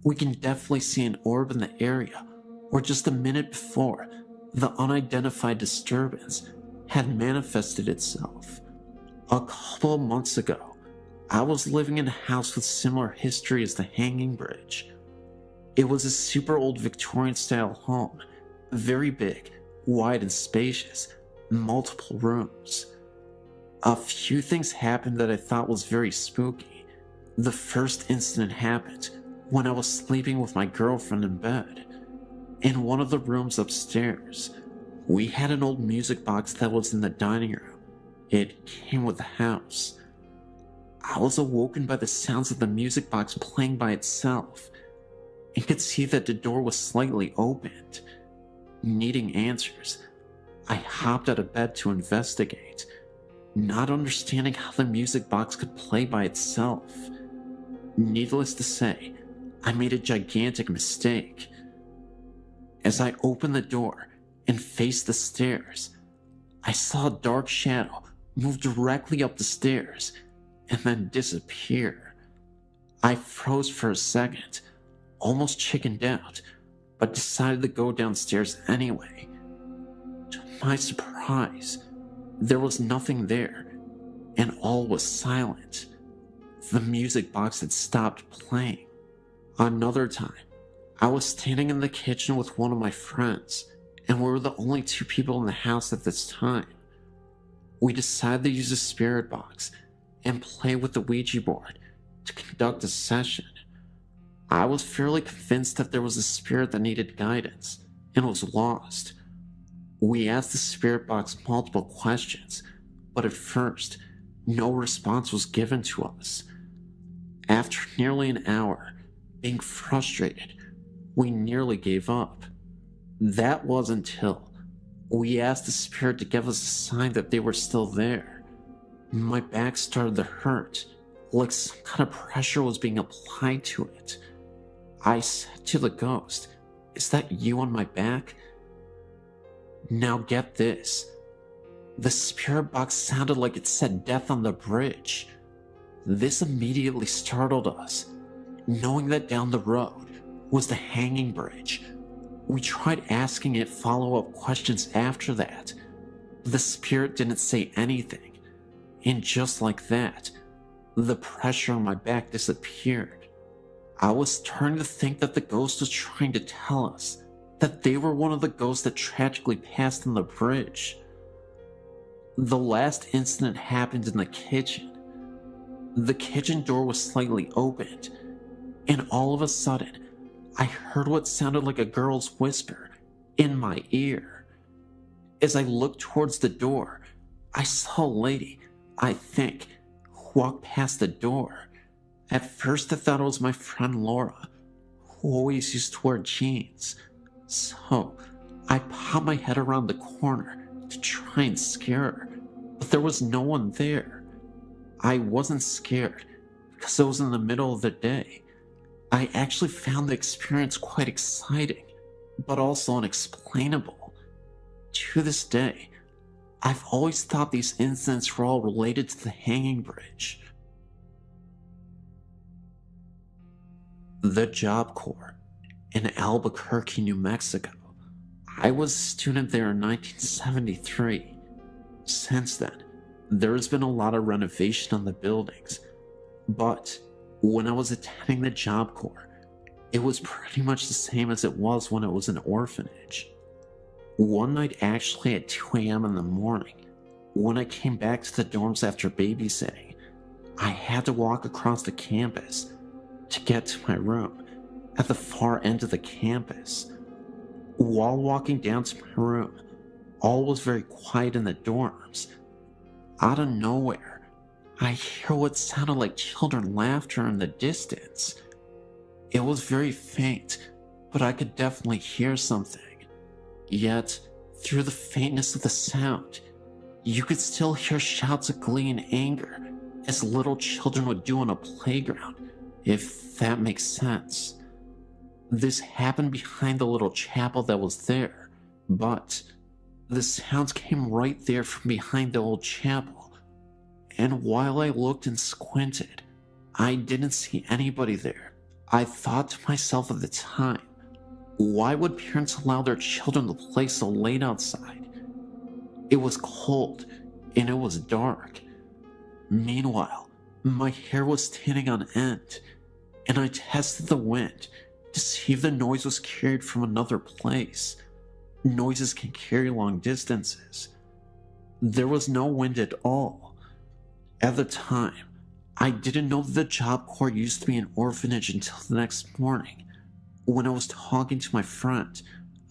we can definitely see an orb in the area where just a minute before, the unidentified disturbance had manifested itself. A couple of months ago, I was living in a house with similar history as the Hanging Bridge. It was a super old Victorian-style home, very big, wide and spacious, multiple rooms. A few things happened that I thought was very spooky. The first incident happened when I was sleeping with my girlfriend in bed. In one of the rooms upstairs, we had an old music box that was in the dining room. It came with the house. I was awoken by the sounds of the music box playing by itself, and could see that the door was slightly opened. Needing answers, I hopped out of bed to investigate, not understanding how the music box could play by itself. Needless to say, I made a gigantic mistake. As I opened the door and faced the stairs, I saw a dark shadow move directly up the stairs and then disappear. I froze for a second, almost chickened out, but decided to go downstairs anyway. To my surprise, there was nothing there, and all was silent. The music box had stopped playing. Another time, I was standing in the kitchen with one of my friends, and we were the only 2 people in the house at this time. We decided to use a spirit box and play with the Ouija board to conduct a session. I was fairly convinced that there was a spirit that needed guidance and was lost. We asked the spirit box multiple questions, but at first, no response was given to us. After nearly an hour, being frustrated, we nearly gave up. That was until we asked the spirit to give us a sign that they were still there. My back started to hurt, like some kind of pressure was being applied to it. I said to the ghost, "Is that you on my back?" Now get this. The spirit box sounded like it said death on the bridge. This immediately startled us, knowing that down the road was the hanging bridge. We tried asking it follow-up questions after that. The spirit didn't say anything, and just like that, the pressure on my back disappeared. I was starting to think that the ghost was trying to tell us that they were one of the ghosts that tragically passed on the bridge. The last incident happened in the kitchen. The kitchen door was slightly opened, and all of a sudden, I heard what sounded like a girl's whisper in my ear. As I looked towards the door, I saw a lady, I think, walk past the door. At first, I thought it was my friend Laura, who always used to wear jeans. So, I popped my head around the corner to try and scare her, but there was no one there. I wasn't scared because it was in the middle of the day. I actually found the experience quite exciting, but also unexplainable. To this day, I've always thought these incidents were all related to the hanging bridge. The Job Corps in Albuquerque, New Mexico. I was a student there in 1973. Since then, there has been a lot of renovation on the buildings, but when I was attending the Job Corps, it was pretty much the same as it was when it was an orphanage. One night, actually at 2 a.m. in the morning, when I came back to the dorms after babysitting, I had to walk across the campus to get to my room at the far end of the campus. While walking down to my room, all was very quiet in the dorms. Out of nowhere, I hear what sounded like children laughter in the distance. It was very faint, but I could definitely hear something. Yet, through the faintness of the sound, you could still hear shouts of glee and anger, as little children would do on a playground, if that makes sense. This happened behind the little chapel that was there, but the sounds came right there from behind the old chapel, and while I looked and squinted, I didn't see anybody there. I thought to myself at the time, why would parents allow their children to play so late outside? It was cold, and it was dark. Meanwhile, my hair was standing on end, and I tested the wind to see if the noise was carried from another place. Noises can carry long distances. There was no wind at all. At the time, I didn't know that the Job Corps used to be an orphanage until the next morning, when I was talking to my friend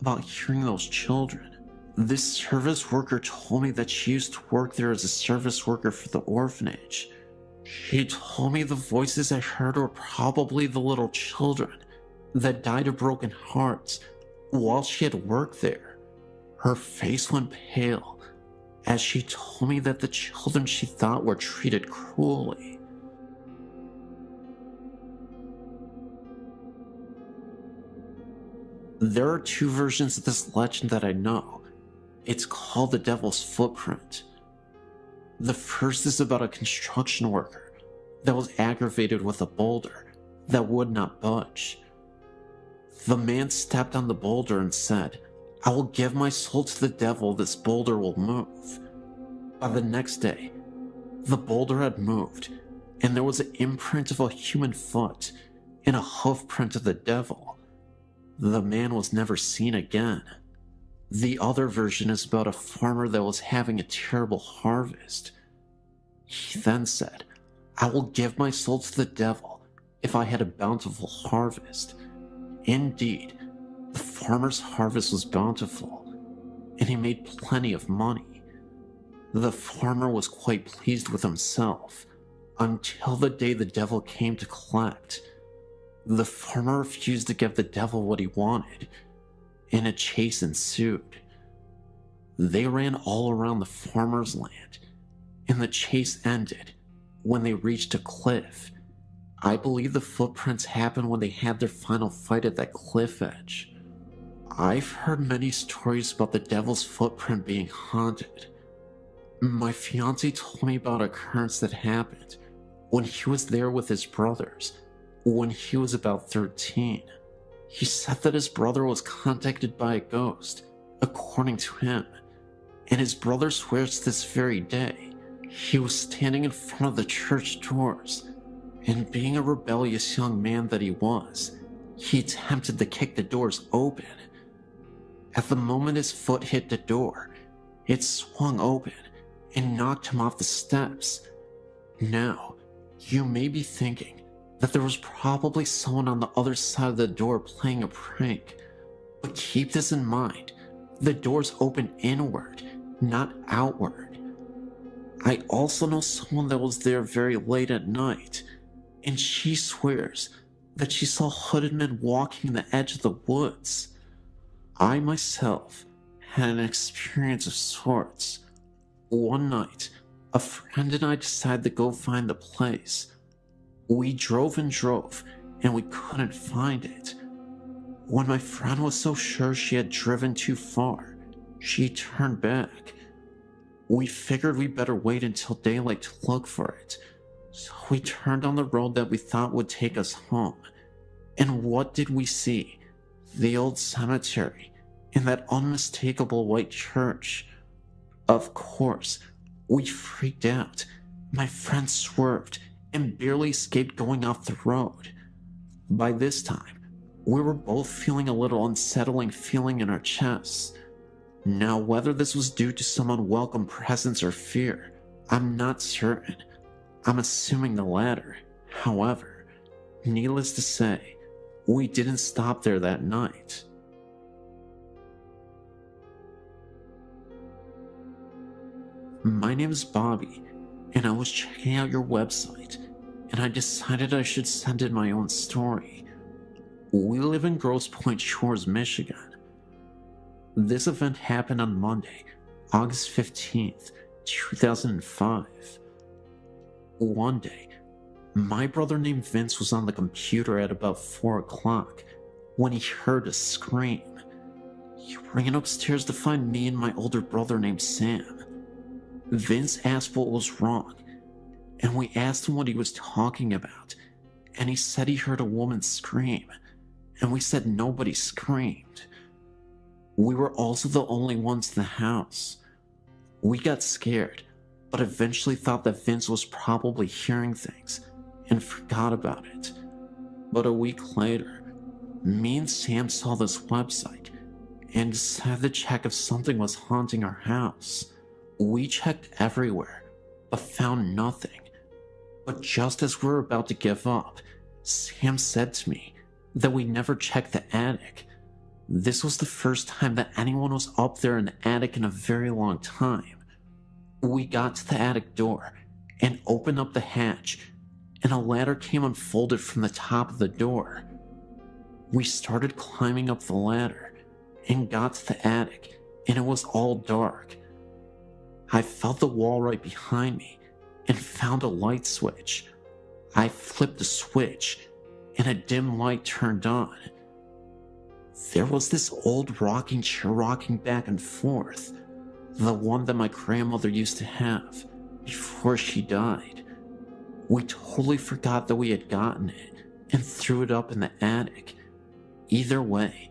about hearing those children. This service worker told me that she used to work there as a service worker for the orphanage. She told me the voices I heard were probably the little children that died of broken hearts while she had worked there. Her face went pale as she told me that the children she thought were treated cruelly. There are two versions of this legend that I know. It's called the Devil's Footprint. The first is about a construction worker that was aggravated with a boulder that would not budge. The man stepped on the boulder and said, "I will give my soul to the devil, this boulder will move." By the next day, the boulder had moved, and there was an imprint of a human foot and a hoof print of the devil. The man was never seen again. The other version is about a farmer that was having a terrible harvest. He then said, "I will give my soul to the devil if I had a bountiful harvest." Indeed, the farmer's harvest was bountiful, and he made plenty of money. The farmer was quite pleased with himself, until the day the devil came to collect. The farmer refused to give the devil what he wanted, and a chase ensued. They ran all around the farmer's land, and the chase ended when they reached a cliff. I believe the footprints happened when they had their final fight at that cliff edge. I've heard many stories about the devil's footprint being haunted. My fiance told me about an occurrence that happened when he was there with his brothers when he was about 13. He said that his brother was contacted by a ghost, according to him, and his brother swears this very day he was standing in front of the church doors, and being a rebellious young man that he was, he attempted to kick the doors open. At the moment his foot hit the door, it swung open and knocked him off the steps. Now, you may be thinking that there was probably someone on the other side of the door playing a prank, but keep this in mind, the doors open inward, not outward. I also know someone that was there very late at night, and she swears that she saw hooded men walking the edge of the woods. I myself had an experience of sorts. One night, a friend and I decided to go find the place. We drove and drove, and we couldn't find it. When my friend was so sure she had driven too far, she turned back. We figured we better wait until daylight to look for it, so we turned on the road that we thought would take us home. And what did we see? The old cemetery and that unmistakable white church. Of course, we freaked out. My friend swerved and barely escaped going off the road. By this time, we were both feeling a little unsettling feeling in our chests. Now, whether this was due to some unwelcome presence or fear, I'm not certain. I'm assuming the latter. However, needless to say, we didn't stop there that night. My name is Bobby, and I was checking out your website, and I decided I should send in my own story. We live in Grosse Pointe Shores, Michigan. This event happened on Monday, August 15th, 2005. One day, my brother named Vince was on the computer at about 4 o'clock when he heard a scream. He ran upstairs to find me and my older brother named Sam. Vince asked what was wrong, and we asked him what he was talking about, and he said he heard a woman scream, and we said nobody screamed. We were also the only ones in the house. We got scared, but eventually thought that Vince was probably hearing things and forgot about it. But a week later, me and Sam saw this website and decided to check if something was haunting our house. We checked everywhere, but found nothing. But just as we were about to give up, Sam said to me that we never checked the attic. This was the first time that anyone was up there in the attic in a very long time. We got to the attic door and opened up the hatch, and a ladder came unfolded from the top of the door. We started climbing up the ladder and got to the attic, and it was all dark. I felt the wall right behind me and found a light switch. I flipped the switch and a dim light turned on. There was this old rocking chair rocking back and forth, the one that my grandmother used to have before she died. We totally forgot that we had gotten it and threw it up in the attic. Either way,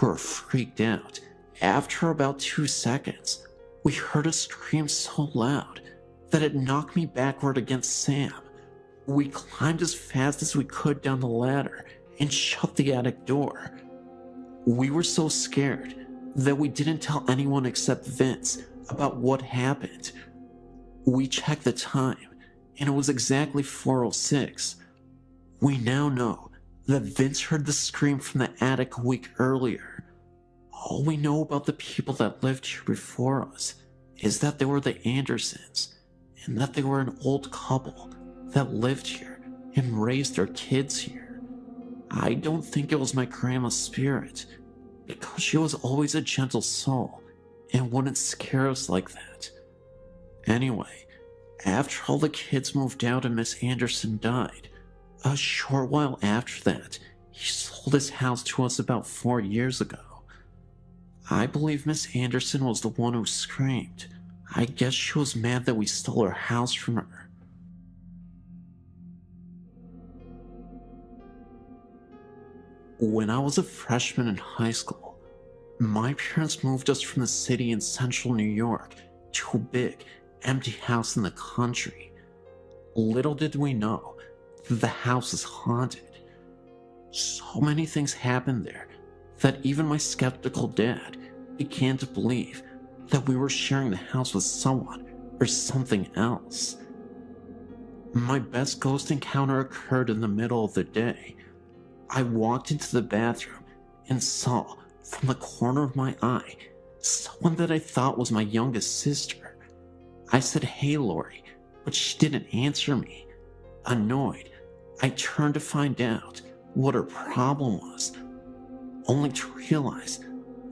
we were freaked out. After about 2 seconds, we heard a scream so loud that it knocked me backward against Sam. We climbed as fast as we could down the ladder and shut the attic door. We were so scared that we didn't tell anyone except Vince about what happened. We checked the time, and it was exactly 4:06. We now know that Vince heard the scream from the attic a week earlier. All we know about the people that lived here before us is that they were the Andersons, and that they were an old couple that lived here and raised their kids here. I don't think it was my grandma's spirit, because she was always a gentle soul and wouldn't scare us like that. Anyway, After all the kids moved out and Miss Anderson died, a short while after that, he sold his house to us about 4 years ago. I believe Miss Anderson was the one who screamed. I guess she was mad that we stole her house from her. When I was a freshman in high school, my parents moved us from the city in central New York to a big, empty house in the country. Little did we know that the house is haunted. So many things happened there that even my skeptical dad began to believe that we were sharing the house with someone or something else. My best ghost encounter occurred in the middle of the day. I walked into the bathroom and saw, from the corner of my eye, someone that I thought was my youngest sister. I said, "Hey, Lori," but she didn't answer me. Annoyed, I turned to find out what her problem was, only to realize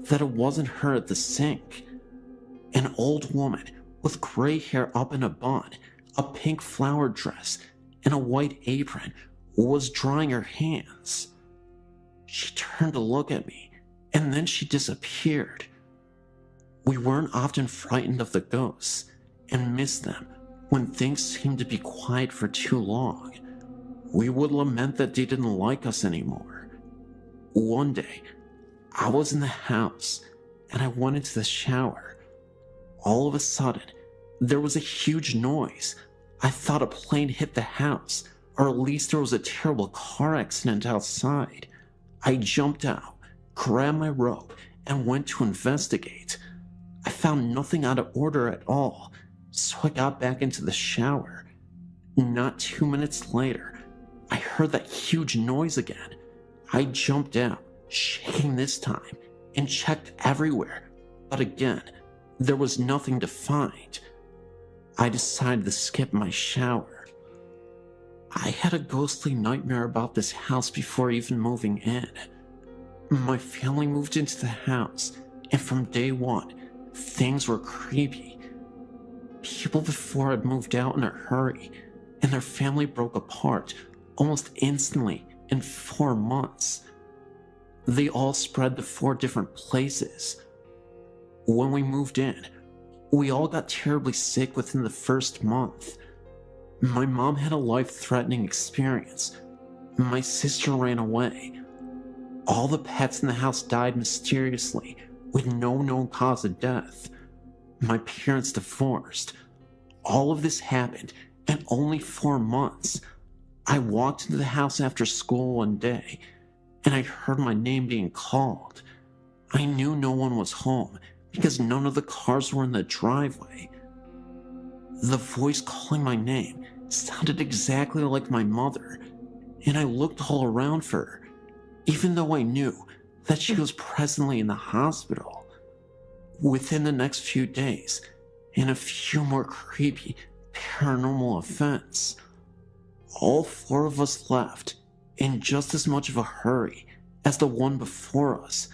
that it wasn't her at the sink. An old woman with gray hair up in a bun, a pink flower dress, and a white apron was drying her hands. She turned to look at me, and then she disappeared. We weren't often frightened of the ghosts, and missed them when things seemed to be quiet for too long. We would lament that they didn't like us anymore. One day, I was in the house, and I went into the shower. All of a sudden, there was a huge noise. I thought a plane hit the house, or at least there was a terrible car accident outside. I jumped out, grabbed my rope, and went to investigate. I found nothing out of order at all, so I got back into the shower. Not 2 minutes later, I heard that huge noise again. I jumped out, shaking this time, and checked everywhere, but again, there was nothing to find. I decided to skip my shower. I had a ghostly nightmare about this house before even moving in. My family moved into the house, and from day one, things were creepy. People before had moved out in a hurry, and their family broke apart almost instantly in 4 months. They all spread to 4 different places. When we moved in, we all got terribly sick within the first month. My mom had a life-threatening experience. My sister ran away. All the pets in the house died mysteriously with no known cause of death. My parents divorced. All of this happened in only 4 months. I walked into the house after school one day, and I heard my name being called. I knew no one was home because none of the cars were in the driveway. The voice calling my name sounded exactly like my mother, and I looked all around for her, even though I knew that she was presently in the hospital. Within the next few days, and a few more creepy paranormal events, all 4 of us left in just as much of a hurry as the one before us,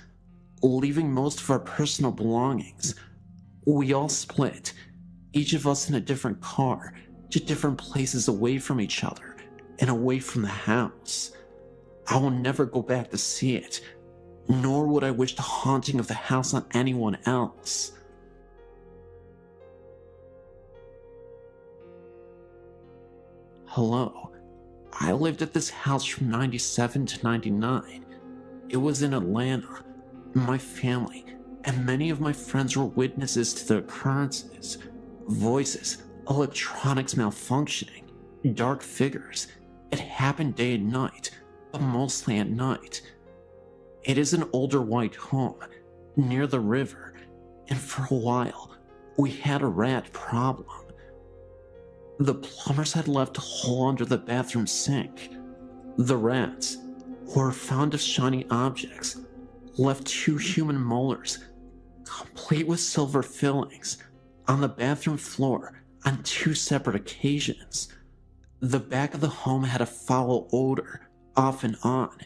leaving most of our personal belongings. We all split, each of us in a different car, to different places away from each other and away from the house. I will never go back to see it, nor would I wish the haunting of the house on anyone else. Hello. I lived at this house from 97 to 99. It was in Atlanta. My family and many of my friends were witnesses to the occurrences. Voices, electronics malfunctioning, dark figures. It happened day and night, but mostly at night. It is an older white home near the river, and for a while, we had a rat problem. The plumbers had left a hole under the bathroom sink. The rats, who are fond of shiny objects, left 2 human molars, complete with silver fillings, on the bathroom floor on 2 separate occasions. The back of the home had a foul odor, off and on,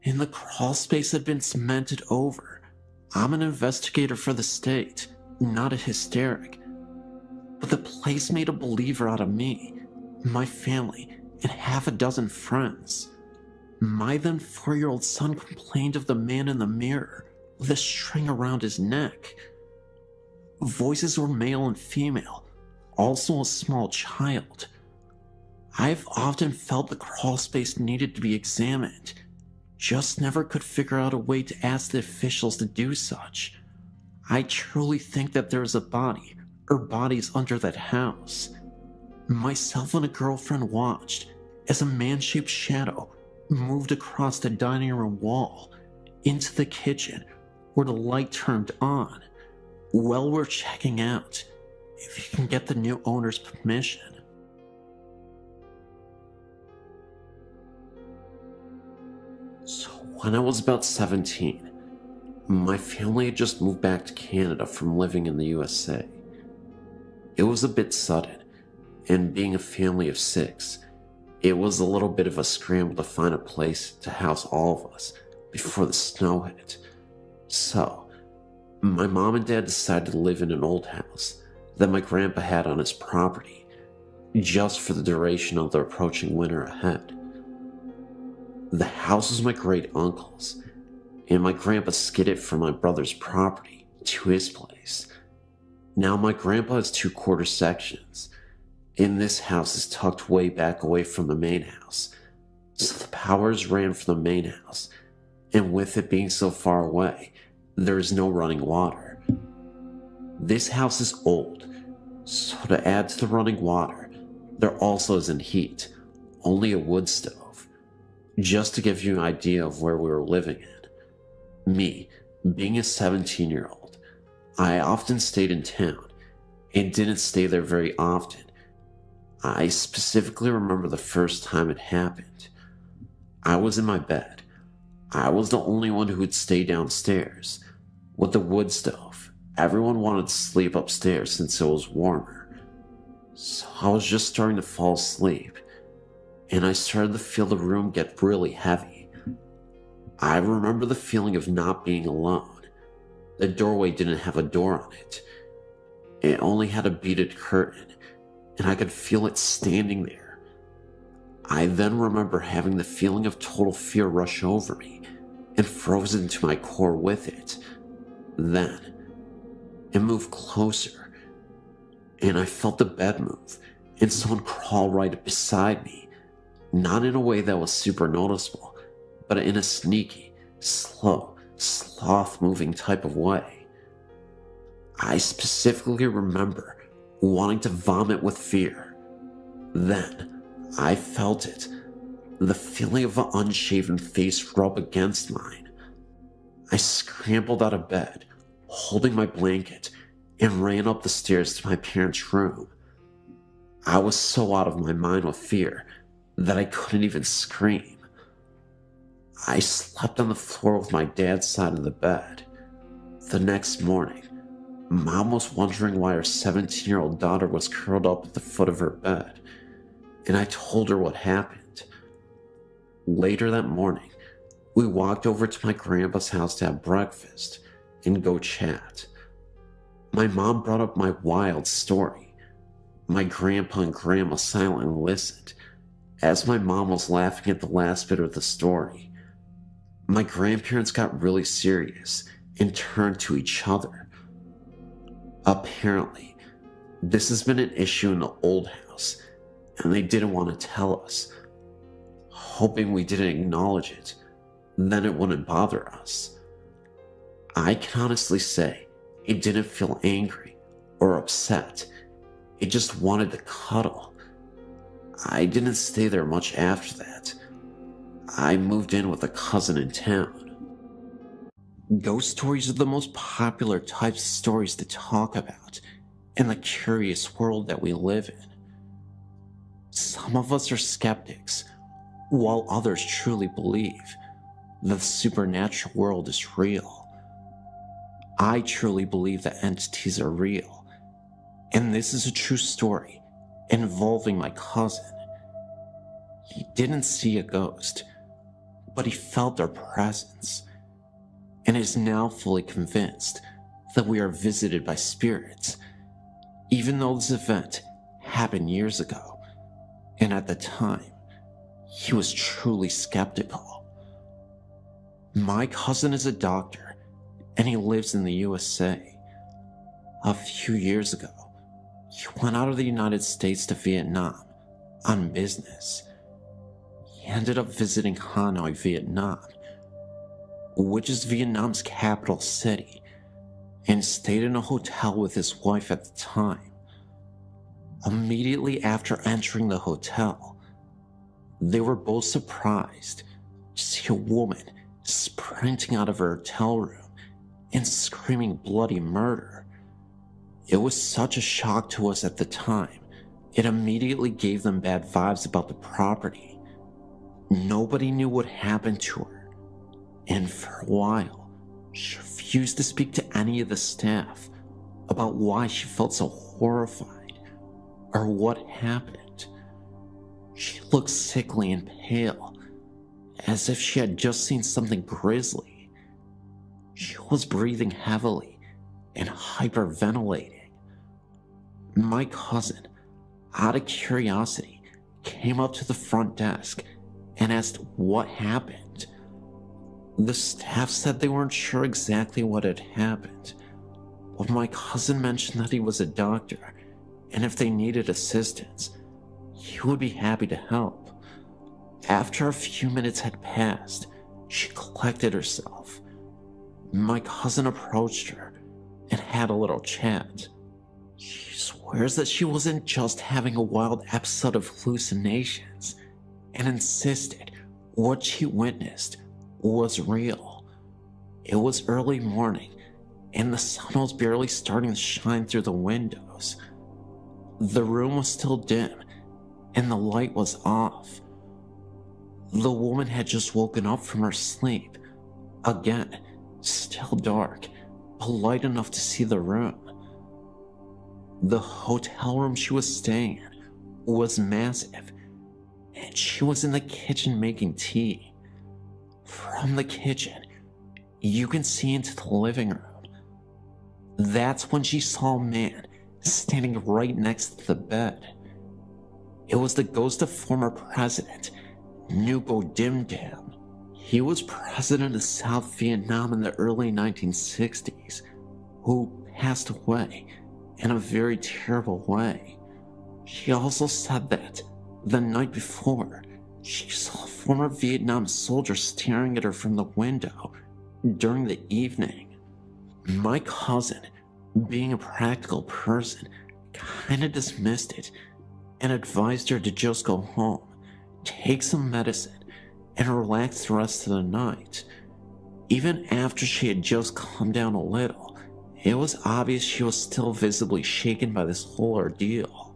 and the crawl space had been cemented over. I'm an investigator for the state, not a hysteric. but the place made a believer out of me, my family, and half a dozen friends. My then 4-year-old son complained of the man in the mirror with a string around his neck. Voices were male and female, also a small child. I've often felt the crawl space needed to be examined, just never could figure out a way to ask the officials to do such. I truly think that there is a body or bodies under that house. Myself and a girlfriend watched as a man-shaped shadow moved across the dining room wall into the kitchen where the light turned on. Well, we're checking out, if you can get the new owner's permission. So when I was about 17, my family had just moved back to Canada from living in the USA. It was a bit sudden, and being a family of 6, it was a little bit of a scramble to find a place to house all of us before the snow hit. So, my mom and dad decided to live in an old house that my grandpa had on his property, just for the duration of the approaching winter ahead. The house was my great uncle's, and my grandpa skidded from my brother's property to his place. Now my grandpa has 2 quarter sections, and this house is tucked way back away from the main house, so the powers ran from the main house, and with it being so far away, there is no running water. This house is old, so to add to the running water, there also isn't heat, only a wood stove. Just to give you an idea of where we were living in. Me, being a 17-year-old, I often stayed in town and didn't stay there very often. I specifically remember the first time it happened. I was in my bed. I was the only one who would stay downstairs. With the wood stove, everyone wanted to sleep upstairs since it was warmer. So I was just starting to fall asleep, and I started to feel the room get really heavy. I remember the feeling of not being alone. The doorway didn't have a door on it. It only had a beaded curtain, and I could feel it standing there. I then remember having the feeling of total fear rush over me and frozen to my core with it. Then, it moved closer, and I felt the bed move and someone crawl right beside me, not in a way that was super noticeable, but in a sneaky, slow, sloth-moving type of way. I specifically remember wanting to vomit with fear. Then, I felt it, the feeling of an unshaven face rub against mine. I scrambled out of bed, holding my blanket, and ran up the stairs to my parents' room. I was so out of my mind with fear that I couldn't even scream. I slept on the floor with my dad's side of the bed. The next morning, Mom was wondering why her 17-year-old daughter was curled up at the foot of her bed, and I told her what happened. Later that morning, we walked over to my grandpa's house to have breakfast and go chat. My mom brought up my wild story. My grandpa and grandma silently listened, as my mom was laughing at the last bit of the story. My grandparents got really serious and turned to each other. Apparently, this has been an issue in the old house, and they didn't want to tell us, hoping we didn't acknowledge it, then it wouldn't bother us. I can honestly say it didn't feel angry or upset. It just wanted to cuddle. I didn't stay there much after that. I moved in with a cousin in town. Ghost stories are the most popular types of stories to talk about in the curious world that we live in. Some of us are skeptics, while others truly believe that the supernatural world is real. I truly believe that entities are real, and this is a true story involving my cousin. He didn't see a ghost, but he felt our presence, and is now fully convinced that we are visited by spirits, even though this event happened years ago, and at the time, he was truly skeptical. My cousin is a doctor, and he lives in the USA. A few years ago, he went out of the United States to Vietnam on business. He ended up visiting Hanoi, Vietnam, which is Vietnam's capital city, and stayed in a hotel with his wife at the time. Immediately after entering the hotel, they were both surprised to see a woman sprinting out of her hotel room and screaming bloody murder. It was such a shock to us at the time, it immediately gave them bad vibes about the property. Nobody knew what happened to her, and for a while, she refused to speak to any of the staff about why she felt so horrified or what happened. She looked sickly and pale, as if she had just seen something grisly. She was breathing heavily and hyperventilating. My cousin, out of curiosity, came up to the front desk and asked what happened. The staff said they weren't sure exactly what had happened, but my cousin mentioned that he was a doctor, and if they needed assistance, he would be happy to help. After a few minutes had passed, she collected herself. My cousin approached her and had a little chat. She swears that she wasn't just having a wild episode of hallucinations, and insisted what she witnessed was real. It was early morning, and the sun was barely starting to shine through the windows. The room was still dim, and the light was off. The woman had just woken up from her sleep. Again, still dark, but light enough to see the room. The hotel room she was staying in was massive, and she was in the kitchen making tea. From the kitchen, you can see into the living room. That's when she saw a man standing right next to the bed. It was the ghost of former president Nguyen Dim Dim. He was president of South Vietnam in the early 1960s, who passed away in a very terrible way. She also said that the night before, she saw a former Vietnam soldier staring at her from the window during the evening. My cousin, being a practical person, kinda dismissed it and advised her to just go home, take some medicine, and relax the rest of the night. Even after she had just calmed down a little, it was obvious she was still visibly shaken by this whole ordeal.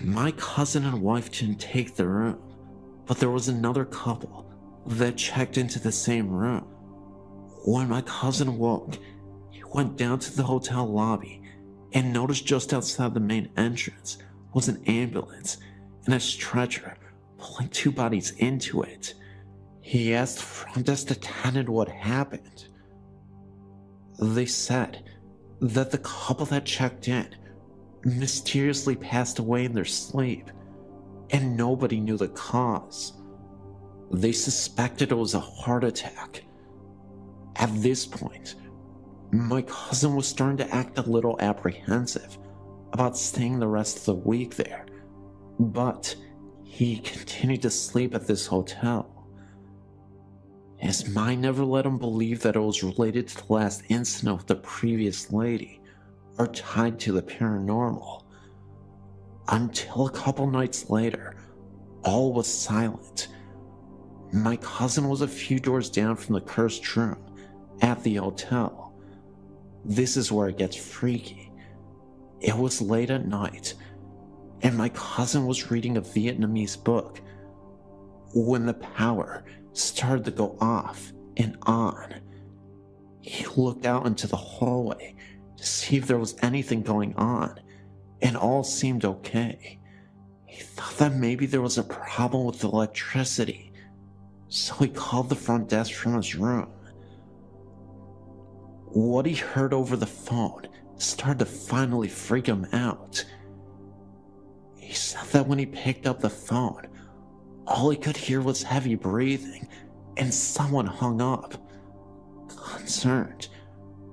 My cousin and wife didn't take the room, but there was another couple that checked into the same room. When my cousin woke, he went down to the hotel lobby and noticed just outside the main entrance was an ambulance and a stretcher pulling two bodies into it. He asked the front desk attendant what happened. They said that the couple that checked in mysteriously passed away in their sleep, and nobody knew the cause. They suspected it was a heart attack. At this point, my cousin was starting to act a little apprehensive about staying the rest of the week there, but he continued to sleep at this hotel. His mind never let him believe that it was related to the last incident with the previous lady or tied to the paranormal. Until a couple nights later, all was silent. My cousin was a few doors down from the cursed room at the hotel. This is where it gets freaky. It was late at night, and my cousin was reading a Vietnamese book when the power started to go off and on. He looked out into the hallway to see if there was anything going on, and all seemed okay. He thought that maybe there was a problem with the electricity, so he called the front desk from his room. What he heard over the phone started to finally freak him out. He said that when he picked up the phone, all he could hear was heavy breathing, and someone hung up. Concerned,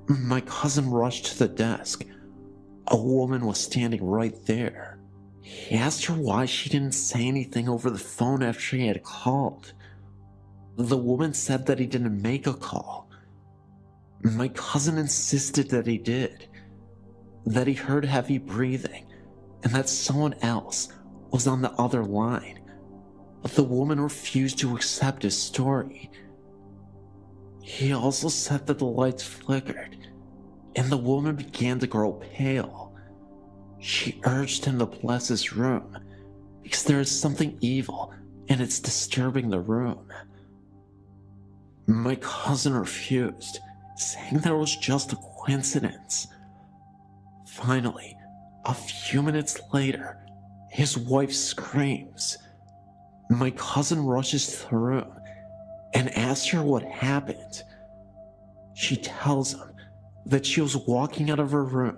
my cousin rushed to the desk. A woman was standing right there. He asked her why she didn't say anything over the phone after he had called. The woman said that he didn't make a call. My cousin insisted that he did, that he heard heavy breathing, and that someone else was on the other line, but the woman refused to accept his story. He also said that the lights flickered, and the woman began to grow pale. She urged him to bless his room, because there is something evil and it's disturbing the room. My cousin refused, saying that it was just a coincidence. Finally, a few minutes later, his wife screams. My cousin rushes to the room and asks her what happened. She tells him that she was walking out of her room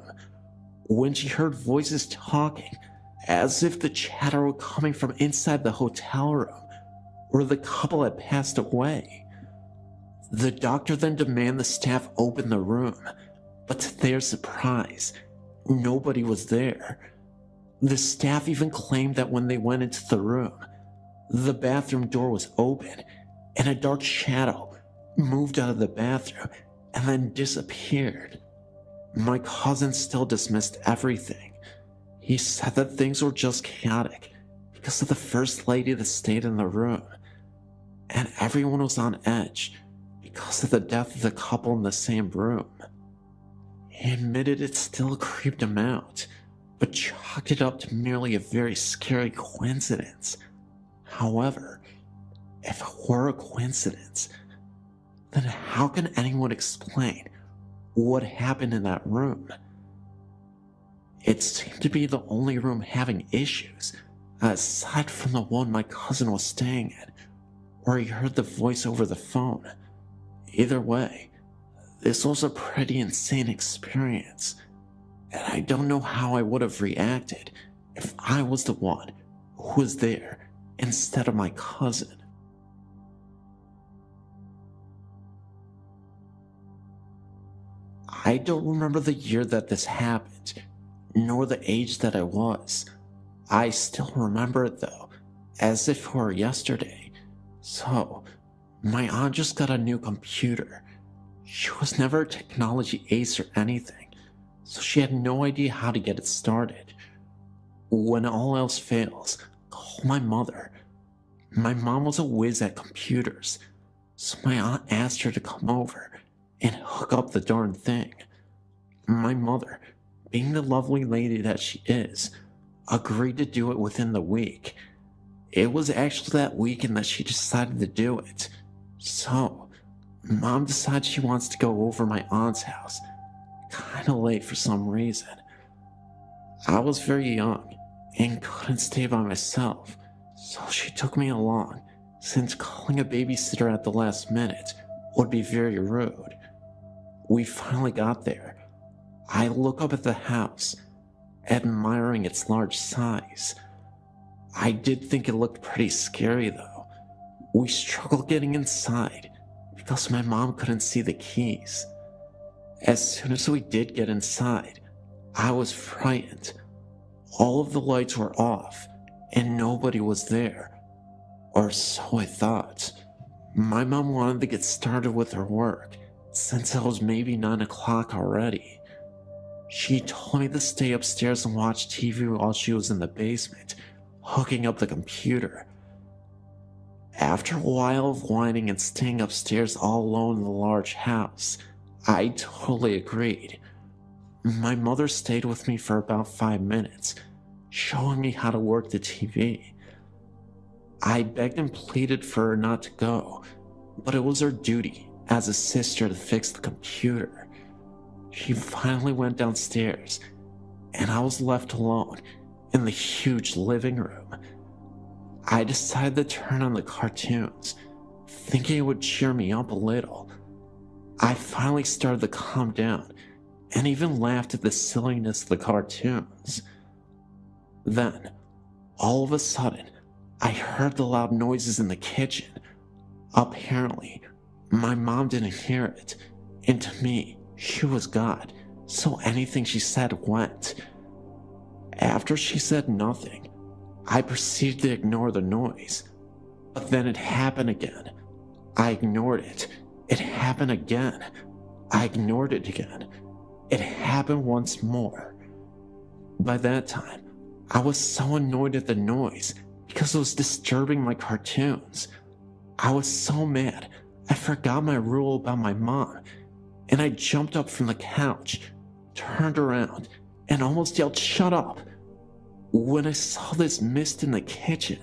when she heard voices talking, as if the chatter were coming from inside the hotel room where the couple had passed away. The doctor then demanded the staff open the room, but to their surprise, nobody was there. The staff even claimed that when they went into the room, the bathroom door was open and a dark shadow moved out of the bathroom and then disappeared. My cousin still dismissed everything. He said that things were just chaotic because of the first lady that stayed in the room, and everyone was on edge because of the death of the couple in the same room. He admitted it still creeped him out, but chalked it up to merely a very scary coincidence. However, if it were a coincidence, then how can anyone explain what happened in that room? It seemed to be the only room having issues, aside from the one my cousin was staying in, where he heard the voice over the phone. Either way, this was a pretty insane experience, and I don't know how I would have reacted if I was the one who was there instead of my cousin. I don't remember the year that this happened, nor the age that I was. I still remember it though, as if it were yesterday. So, my aunt just got a new computer. She was never a technology ace or anything, so she had no idea how to get it started. When all else fails, call my mother. My mom was a whiz at computers, so my aunt asked her to come over and hook up the darn thing. My mother, being the lovely lady that she is, agreed to do it within the week. It was actually that weekend that she decided to do it. So, Mom decides she wants to go over my aunt's house, kinda late for some reason. I was very young and couldn't stay by myself, so she took me along, since calling a babysitter at the last minute would be very rude. We finally got there. I look up at the house, admiring its large size. I did think it looked pretty scary though. We struggled getting inside because my mom couldn't see the keys. As soon as we did get inside, I was frightened. All of the lights were off and nobody was there. Or so I thought. My mom wanted to get started with her work since it was maybe 9 o'clock already. She told me to stay upstairs and watch TV while she was in the basement, hooking up the computer. After a while of whining and staying upstairs all alone in the large house, I totally agreed. My mother stayed with me for about 5 minutes, showing me how to work the TV. I begged and pleaded for her not to go, but it was her duty as a sister to fix the computer. She finally went downstairs, and I was left alone in the huge living room. I decided to turn on the cartoons, thinking it would cheer me up a little. I finally started to calm down and even laughed at the silliness of the cartoons. Then, all of a sudden, I heard the loud noises in the kitchen. Apparently, my mom didn't hear it, and to me, she was God, so anything she said went. After she said nothing, I proceeded to ignore the noise. But then it happened again. I ignored it. It happened again. I ignored it again. It happened once more. By that time, I was so annoyed at the noise because it was disturbing my cartoons. I was so mad, I forgot my rule about my mom, and I jumped up from the couch, turned around, and almost yelled, "Shut up!" when I saw this mist in the kitchen.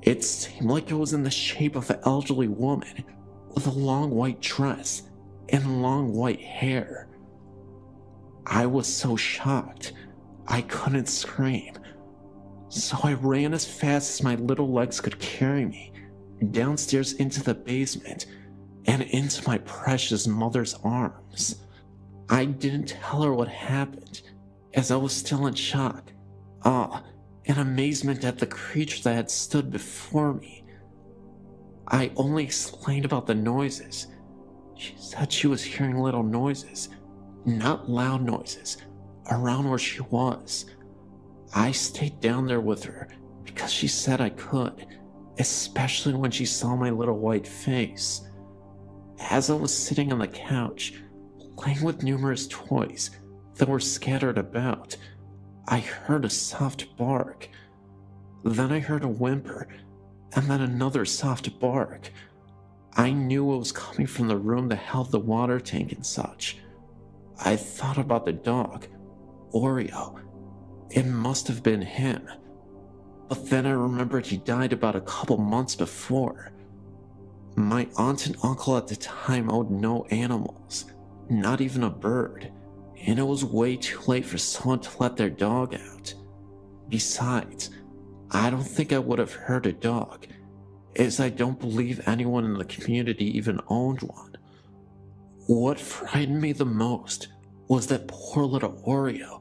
It seemed like it was in the shape of an elderly woman with a long white dress and long white hair. I was so shocked, I couldn't scream. So I ran as fast as my little legs could carry me, downstairs into the basement and into my precious mother's arms. I didn't tell her what happened, as I was still in shock, awe, and amazement at the creature that had stood before me. I only explained about the noises. She said she was hearing little noises, not loud noises, around where she was. I stayed down there with her because she said I could, especially when she saw my little white face. As I was sitting on the couch, playing with numerous toys that were scattered about, I heard a soft bark. Then I heard a whimper, and then another soft bark. I knew it was coming from the room that held the water tank and such. I thought about the dog, Oreo. It must have been him. But then I remembered he died about a couple months before. My aunt and uncle at the time owned no animals, not even a bird, and it was way too late for someone to let their dog out. Besides, I don't think I would have hurt a dog, as I don't believe anyone in the community even owned one. What frightened me the most was that poor little Oreo,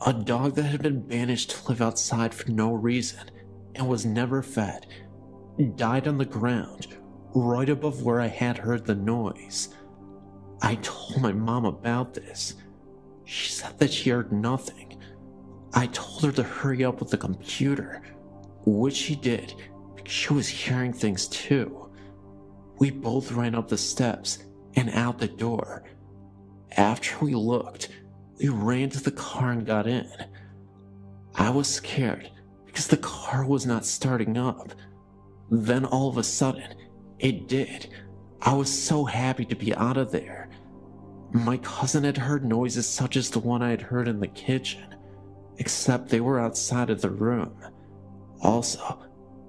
a dog that had been banished to live outside for no reason and was never fed, died on the ground right above where I had heard the noise. I told my mom about this. She said that she heard nothing. I told her to hurry up with the computer, which she did because she was hearing things too. We both ran up the steps and out the door. After we looked, we ran to the car and got in. I was scared because the car was not starting up. Then all of a sudden, it did. I was so happy to be out of there. My cousin had heard noises such as the one I had heard in the kitchen, except they were outside of the room. Also,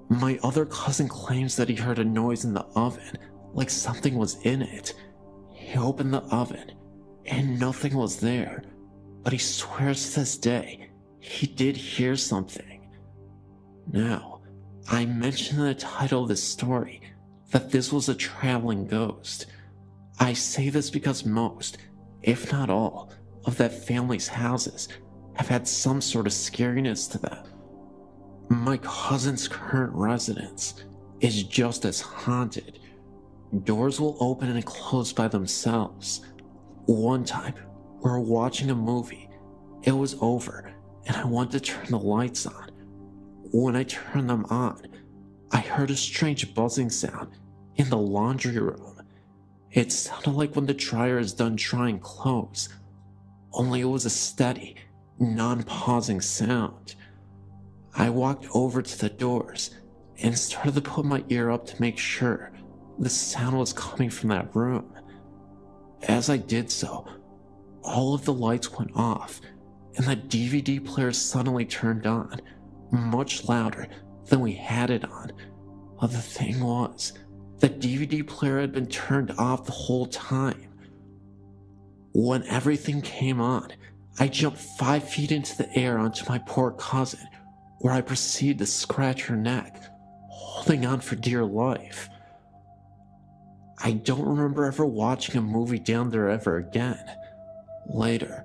my other cousin claims that he heard a noise in the oven, like something was in it. He opened the oven, and nothing was there, but he swears to this day he did hear something. Now, I mentioned in the title of this story that this was a traveling ghost. I say this because most, if not all, of that family's houses have had some sort of scariness to them. My cousin's current residence is just as haunted. Doors will open and close by themselves. One time, we were watching a movie. It was over, and I wanted to turn the lights on. When I turned them on, I heard a strange buzzing sound in the laundry room. It sounded like when the dryer is done drying clothes, only it was a steady, non-pausing sound. I walked over to the doors and started to put my ear up to make sure the sound was coming from that room. As I did so, all of the lights went off and the DVD player suddenly turned on, much louder than we had it on. But the thing was, the DVD player had been turned off the whole time. When everything came on, I jumped 5 feet into the air onto my poor cousin, where I proceeded to scratch her neck, holding on for dear life. I don't remember ever watching a movie down there ever again. Later,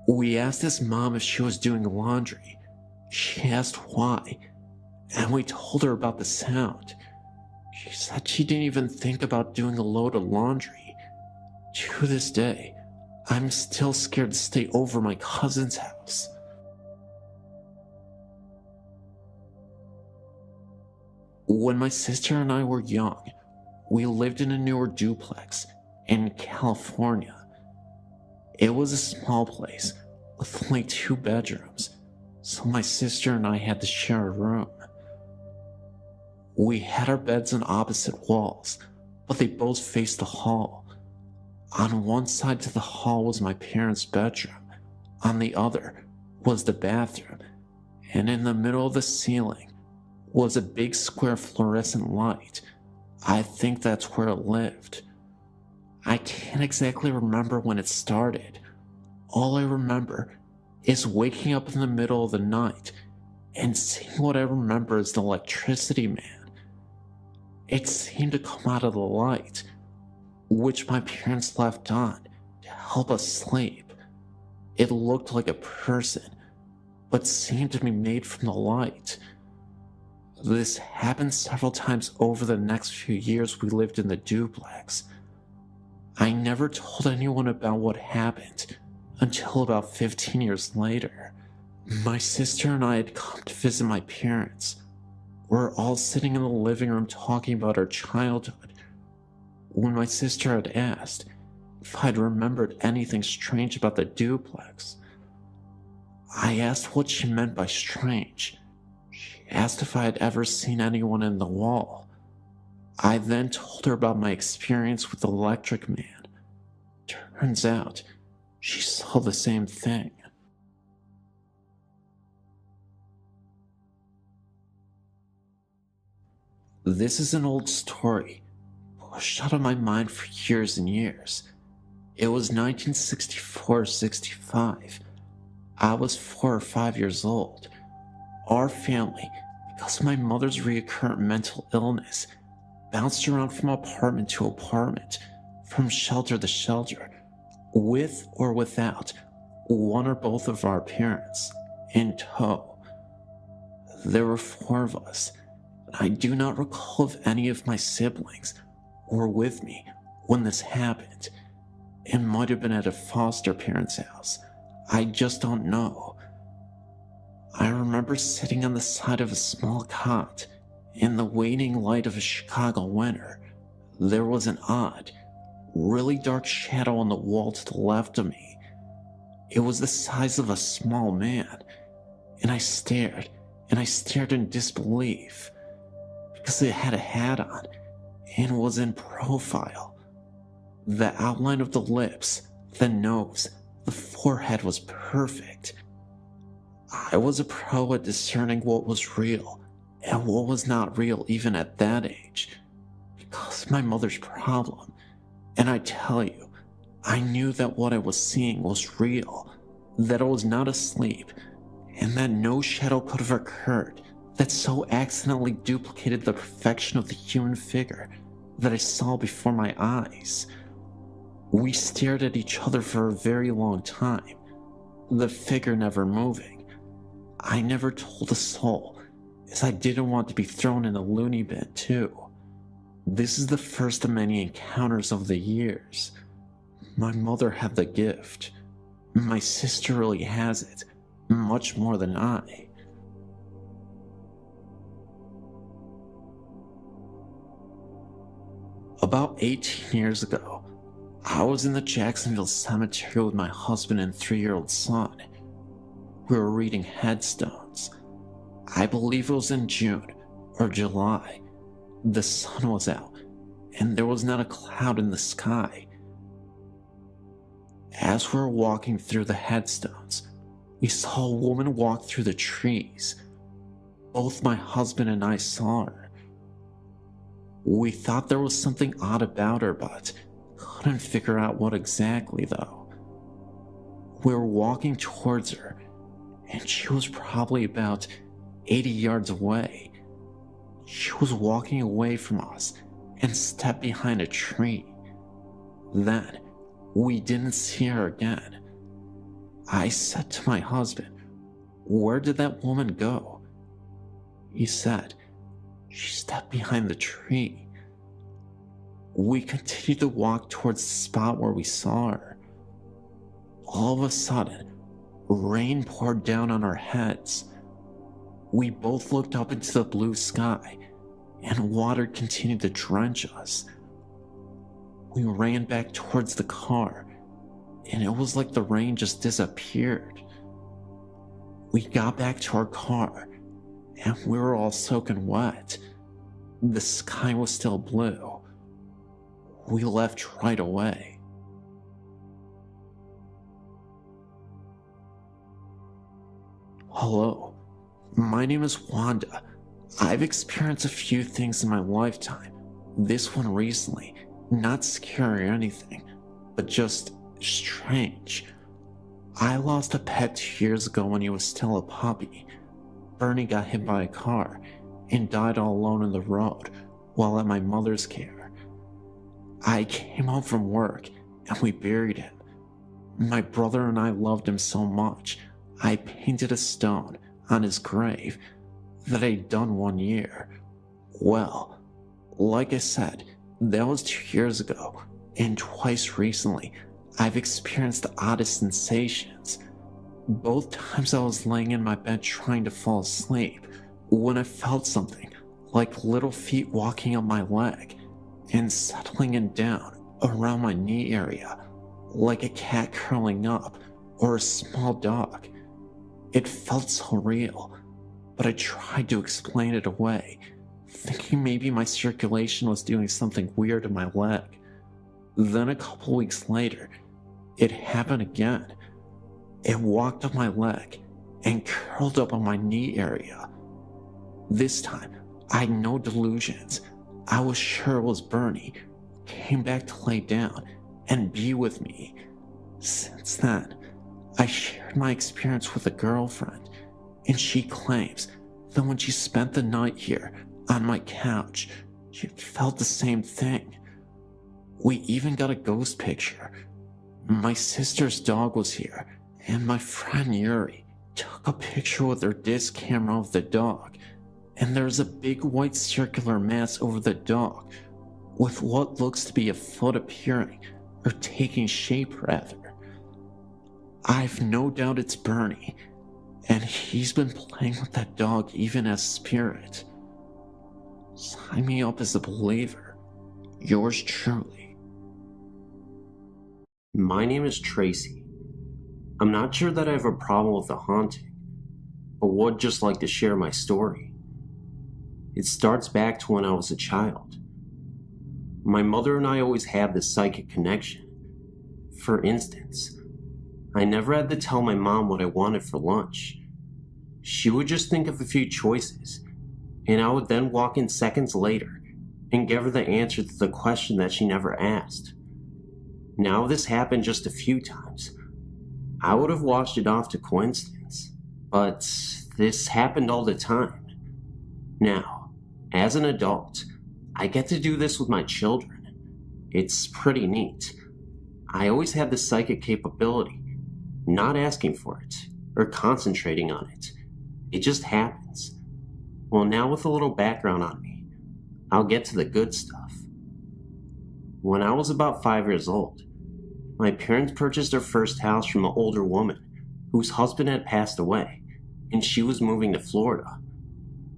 we asked his mom if she was doing laundry. She asked why, and we told her about the sound. She said she didn't even think about doing a load of laundry. To this day, I'm still scared to stay over my cousin's house. When my sister and I were young, we lived in a newer duplex in California. It was a small place with only 2 bedrooms, so my sister and I had to share a room. We had our beds on opposite walls, but they both faced the hall. On one side to the hall was my parents' bedroom, on the other was the bathroom, and in the middle of the ceiling was a big square fluorescent light. I think that's where it lived. I can't exactly remember when it started. All I remember is waking up in the middle of the night and seeing what I remember as the electricity man. It seemed to come out of the light, which my parents left on to help us sleep. It looked like a person, but seemed to be made from the light. This happened several times over the next few years we lived in the duplex. I never told anyone about what happened until about 15 years later. My sister and I had come to visit my parents. We're all sitting in the living room talking about our childhood when my sister had asked if I'd remembered anything strange about the duplex. I asked what she meant by strange. She asked if I had ever seen anyone in the wall. I then told her about my experience with the electric man. Turns out, she saw the same thing. This is an old story, pushed out of my mind for years and years. It was 1964-65. I was 4 or 5 years old. Our family, because of my mother's recurrent mental illness, bounced around from apartment to apartment, from shelter to shelter, with or without one or both of our parents in tow. There were 4 of us. I do not recall if any of my siblings were with me when this happened. It might have been at a foster parent's house. I just don't know. I remember sitting on the side of a small cot in the waning light of a Chicago winter. There was an odd, really dark shadow on the wall to the left of me. It was the size of a small man, and I stared in disbelief. Because it had a hat on and was in profile. The outline of the lips, the nose, the forehead was perfect. I was a pro at discerning what was real and what was not real even at that age, because of my mother's problem. And I tell you, I knew that what I was seeing was real, that I was not asleep, and that no shadow could have occurred that so accidentally duplicated the perfection of the human figure that I saw before my eyes. We stared at each other for a very long time, the figure never moving. I never told a soul, as I didn't want to be thrown in a loony bin too. This is the first of many encounters of the years. My mother had the gift. My sister really has it, much more than I. About 18 years ago, I was in the Jacksonville cemetery with my husband and 3-year-old son. We were reading headstones. I believe it was in June or July. The sun was out, and there was not a cloud in the sky. As we were walking through the headstones, we saw a woman walk through the trees. Both my husband and I saw her. We thought there was something odd about her, but couldn't figure out what exactly though. We were walking towards her, and she was probably about 80 yards away. She was walking away from us and stepped behind a tree. Then, we didn't see her again. I said to my husband, "Where did that woman go?" He said, "She stepped behind the tree." We continued to walk towards the spot where we saw her. All of a sudden, rain poured down on our heads. We both looked up into the blue sky, and water continued to drench us. We ran back towards the car, and it was like the rain just disappeared. We got back to our car, and we were all soaking wet. The sky was still blue. We left right away. Hello, my name is Wanda. I've experienced a few things in my lifetime. This one recently, not scary or anything, but just strange. I lost a pet 2 years ago when he was still a puppy. Bernie got hit by a car and died all alone in the road while at my mother's care. I came home from work and we buried him. My brother and I loved him so much, I painted a stone on his grave that I'd done 1 year. Well, like I said, that was 2 years ago, and twice recently, I've experienced the oddest sensations. Both times I was laying in my bed trying to fall asleep, when I felt something, like little feet walking on my leg, and settling in down around my knee area, like a cat curling up, or a small dog. It felt so real, but I tried to explain it away, thinking maybe my circulation was doing something weird to my leg. Then a couple weeks later, it happened again. It walked up my leg and curled up on my knee area. This time, I had no delusions. I was sure it was Bernie, who came back to lay down and be with me. Since then, I shared my experience with a girlfriend, and she claims that when she spent the night here on my couch, she felt the same thing. We even got a ghost picture. My sister's dog was here, and my friend Yuri took a picture with her disc camera of the dog, and there's a big white circular mass over the dog, with what looks to be a foot appearing, or taking shape rather. I've no doubt it's Bernie, and he's been playing with that dog even as spirit. Sign me up as a believer. Yours truly. My name is Tracy. I'm not sure that I have a problem with the haunting, but would just like to share my story. It starts back to when I was a child. My mother and I always had this psychic connection. For instance, I never had to tell my mom what I wanted for lunch. She would just think of a few choices, and I would then walk in seconds later and give her the answer to the question that she never asked. Now this happened just a few times. I would have washed it off to coincidence, but this happened all the time. Now, as an adult, I get to do this with my children. It's pretty neat. I always had the psychic capability, not asking for it or concentrating on it. It just happens. Well, now with a little background on me, I'll get to the good stuff. When I was about 5 years old, my parents purchased their first house from an older woman whose husband had passed away, and she was moving to Florida.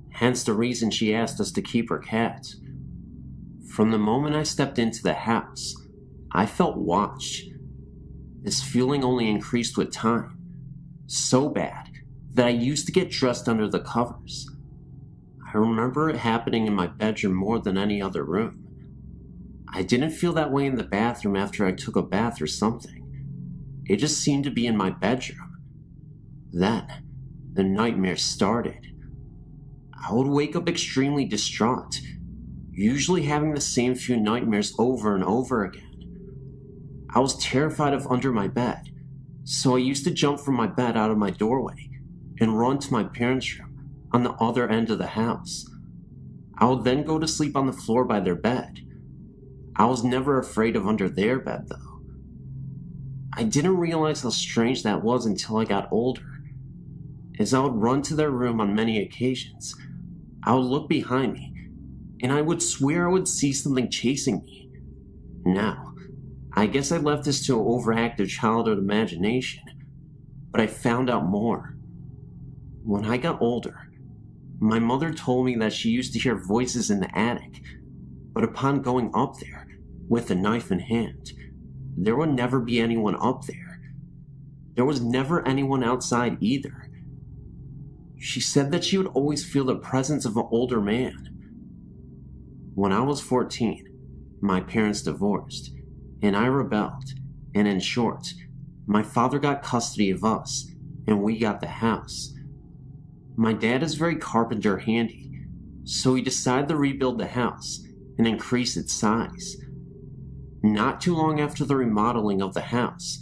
Hence the reason she asked us to keep her cat. From the moment I stepped into the house, I felt watched. This feeling only increased with time, so bad that I used to get dressed under the covers. I remember it happening in my bedroom more than any other room. I didn't feel that way in the bathroom after I took a bath or something. It just seemed to be in my bedroom. Then, the nightmares started. I would wake up extremely distraught, usually having the same few nightmares over and over again. I was terrified of under my bed, so I used to jump from my bed out of my doorway and run to my parents' room on the other end of the house. I would then go to sleep on the floor by their bed. I was never afraid of under their bed, though. I didn't realize how strange that was until I got older. As I would run to their room on many occasions, I would look behind me, and I would swear I would see something chasing me. Now, I guess I left this to an overactive childhood imagination, but I found out more. When I got older, my mother told me that she used to hear voices in the attic, but upon going up there, with a knife in hand, there would never be anyone up there. There was never anyone outside either. She said that she would always feel the presence of an older man. When I was 14, my parents divorced, and I rebelled, and in short, my father got custody of us, and we got the house. My dad is very carpenter handy, so he decided to rebuild the house and increase its size. Not too long after the remodeling of the house,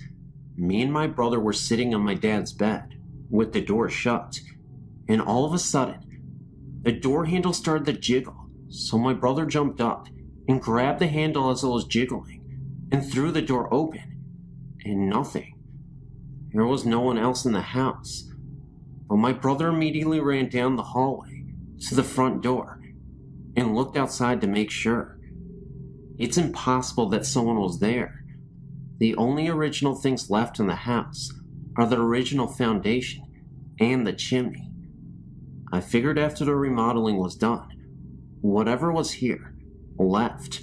me and my brother were sitting on my dad's bed, with the door shut, and all of a sudden, the door handle started to jiggle, so my brother jumped up and grabbed the handle as it was jiggling, and threw the door open, and nothing. There was no one else in the house, but my brother immediately ran down the hallway to the front door and looked outside to make sure. It's impossible that someone was there. The only original things left in the house are the original foundation and the chimney. I figured after the remodeling was done, whatever was here left.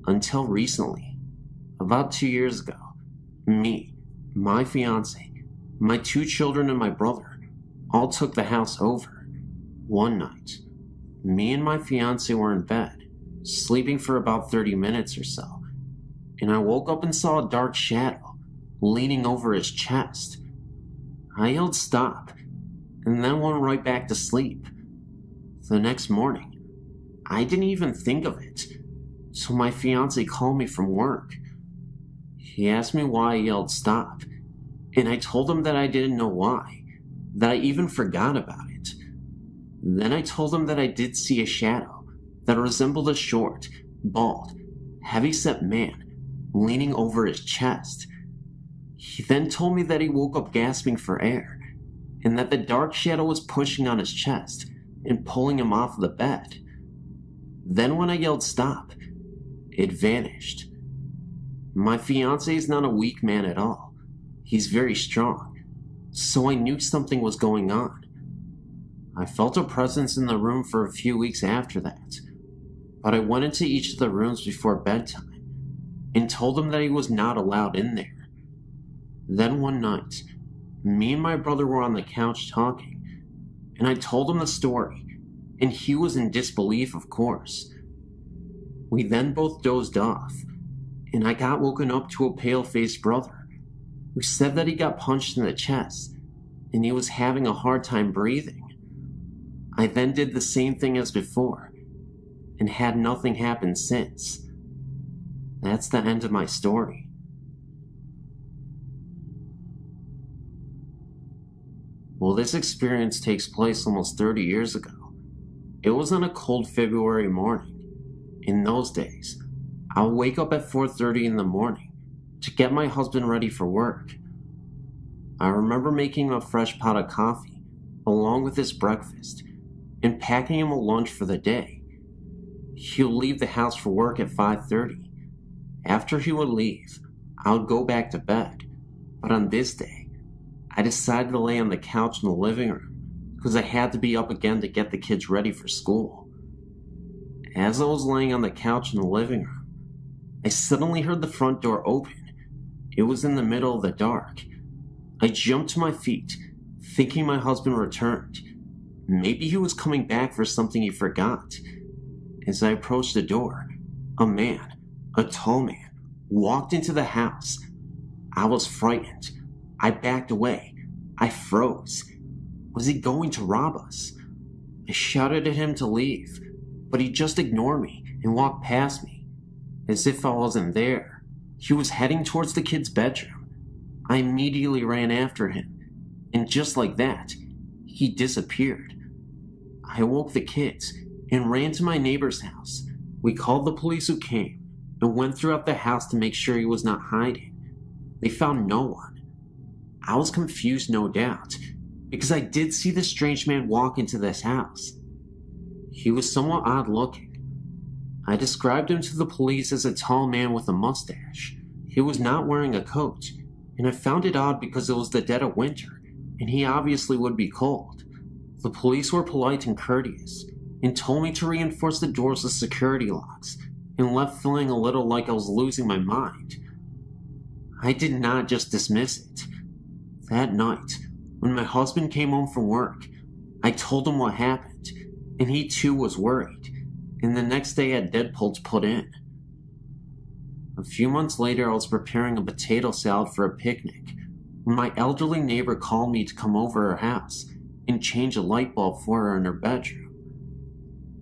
Until recently, about 2 years ago, me, my fiance, my 2 children, and my brother all took the house over. One night, me and my fiance were in bed, sleeping for about 30 minutes or so, and I woke up and saw a dark shadow leaning over his chest. I yelled stop, and then went right back to sleep. The next morning, I didn't even think of it, so my fiance called me from work. He asked me why I yelled stop, and I told him that I didn't know why, that I even forgot about it. Then I told him that I did see a shadow that resembled a short, bald, heavy-set man leaning over his chest. He then told me that he woke up gasping for air, and that the dark shadow was pushing on his chest and pulling him off the bed. Then when I yelled stop, it vanished. My fiancé is not a weak man at all. He's very strong, so I knew something was going on. I felt a presence in the room for a few weeks after that, but I went into each of the rooms before bedtime and told him that he was not allowed in there. Then one night, me and my brother were on the couch talking, and I told him the story, and he was in disbelief, of course. We then both dozed off, and I got woken up to a pale-faced brother who said that he got punched in the chest, and he was having a hard time breathing. I then did the same thing as before, and had nothing happen since. That's the end of my story. Well, this experience takes place almost 30 years ago. It was on a cold February morning. In those days, I would wake up at 4:30 in the morning to get my husband ready for work. I remember making him a fresh pot of coffee, along with his breakfast, and packing him a lunch for the day. He would leave the house for work at 5:30. After he would leave, I would go back to bed, but on this day, I decided to lay on the couch in the living room because I had to be up again to get the kids ready for school. As I was laying on the couch in the living room, I suddenly heard the front door open. It was in the middle of the dark. I jumped to my feet, thinking my husband returned. Maybe he was coming back for something he forgot. As I approached the door, a man, a tall man, walked into the house. I was frightened. I backed away. I froze. Was he going to rob us? I shouted at him to leave, but he just ignored me and walked past me, as if I wasn't there. He was heading towards the kid's bedroom. I immediately ran after him, and just like that, he disappeared. I woke the kids and ran to my neighbor's house. We called the police who came and went throughout the house to make sure he was not hiding. They found no one. I was confused, no doubt, because I did see the strange man walk into this house. He was somewhat odd looking. I described him to the police as a tall man with a mustache. He was not wearing a coat, and I found it odd because it was the dead of winter, and he obviously would be cold. The police were polite and courteous, and told me to reinforce the doors with security locks, and left feeling a little like I was losing my mind. I did not just dismiss it. That night, when my husband came home from work, I told him what happened, and he too was worried, and the next day had Deadpool to put in. A few months later, I was preparing a potato salad for a picnic when my elderly neighbor called me to come over her house and change a light bulb for her in her bedroom.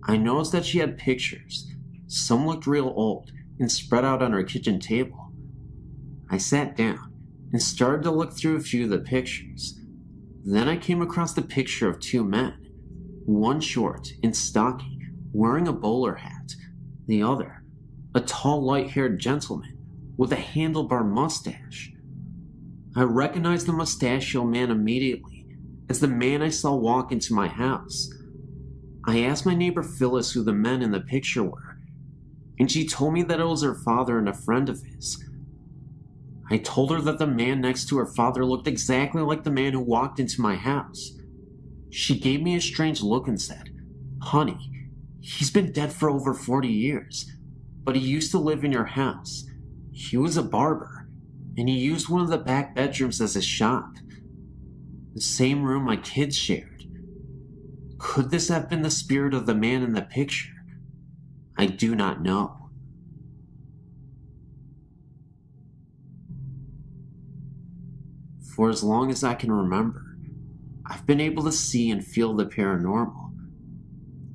I noticed that she had pictures. Some looked real old and spread out on her kitchen table. I sat down and started to look through a few of the pictures. Then I came across the picture of two men, one short and stocky, wearing a bowler hat, the other, a tall, light-haired gentleman with a handlebar mustache. I recognized the mustachioed man immediately as the man I saw walk into my house. I asked my neighbor Phyllis who the men in the picture were, and she told me that it was her father and a friend of his. I told her that the man next to her father looked exactly like the man who walked into my house. She gave me a strange look and said, "Honey, he's been dead for over 40 years, but he used to live in your house. He was a barber, and he used one of the back bedrooms as his shop. The same room my kids shared. Could this have been the spirit of the man in the picture? I do not know." For as long as I can remember, I've been able to see and feel the paranormal.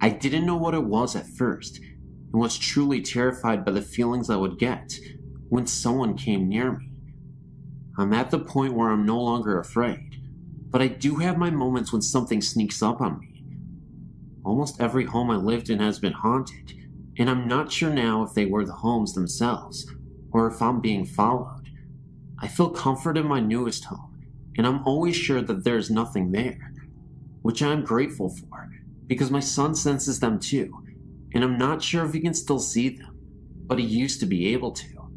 I didn't know what it was at first, and was truly terrified by the feelings I would get when someone came near me. I'm at the point where I'm no longer afraid, but I do have my moments when something sneaks up on me. Almost every home I lived in has been haunted, and I'm not sure now if they were the homes themselves, or if I'm being followed. I feel comfort in my newest home, and I'm always sure that there's nothing there, which I'm grateful for, because my son senses them too, and I'm not sure if he can still see them, but he used to be able to.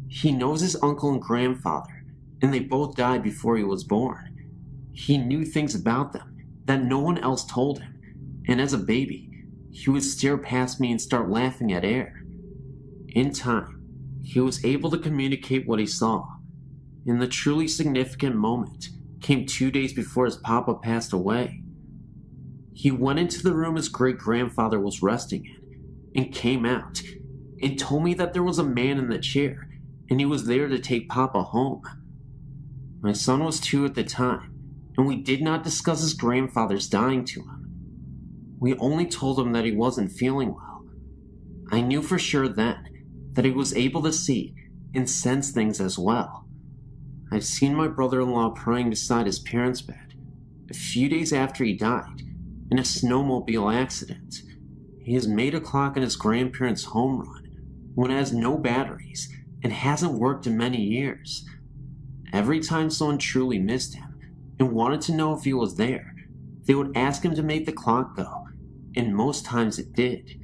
He knows his uncle and grandfather, and they both died before he was born. He knew things about them that no one else told him, and as a baby, he would stare past me and start laughing at air. In time, he was able to communicate what he saw, and the truly significant moment came 2 days before his papa passed away. He went into the room his great-grandfather was resting in, and came out, and told me that there was a man in the chair, and he was there to take Papa home. My son was 2 at the time, and we did not discuss his grandfather's dying to him. We only told him that he wasn't feeling well. I knew for sure then that he was able to see and sense things as well. I've seen my brother-in-law praying beside his parents' bed a few days after he died in a snowmobile accident. He has made a clock in his grandparents' home run when it has no batteries and hasn't worked in many years. Every time someone truly missed him and wanted to know if he was there, they would ask him to make the clock go, and most times it did.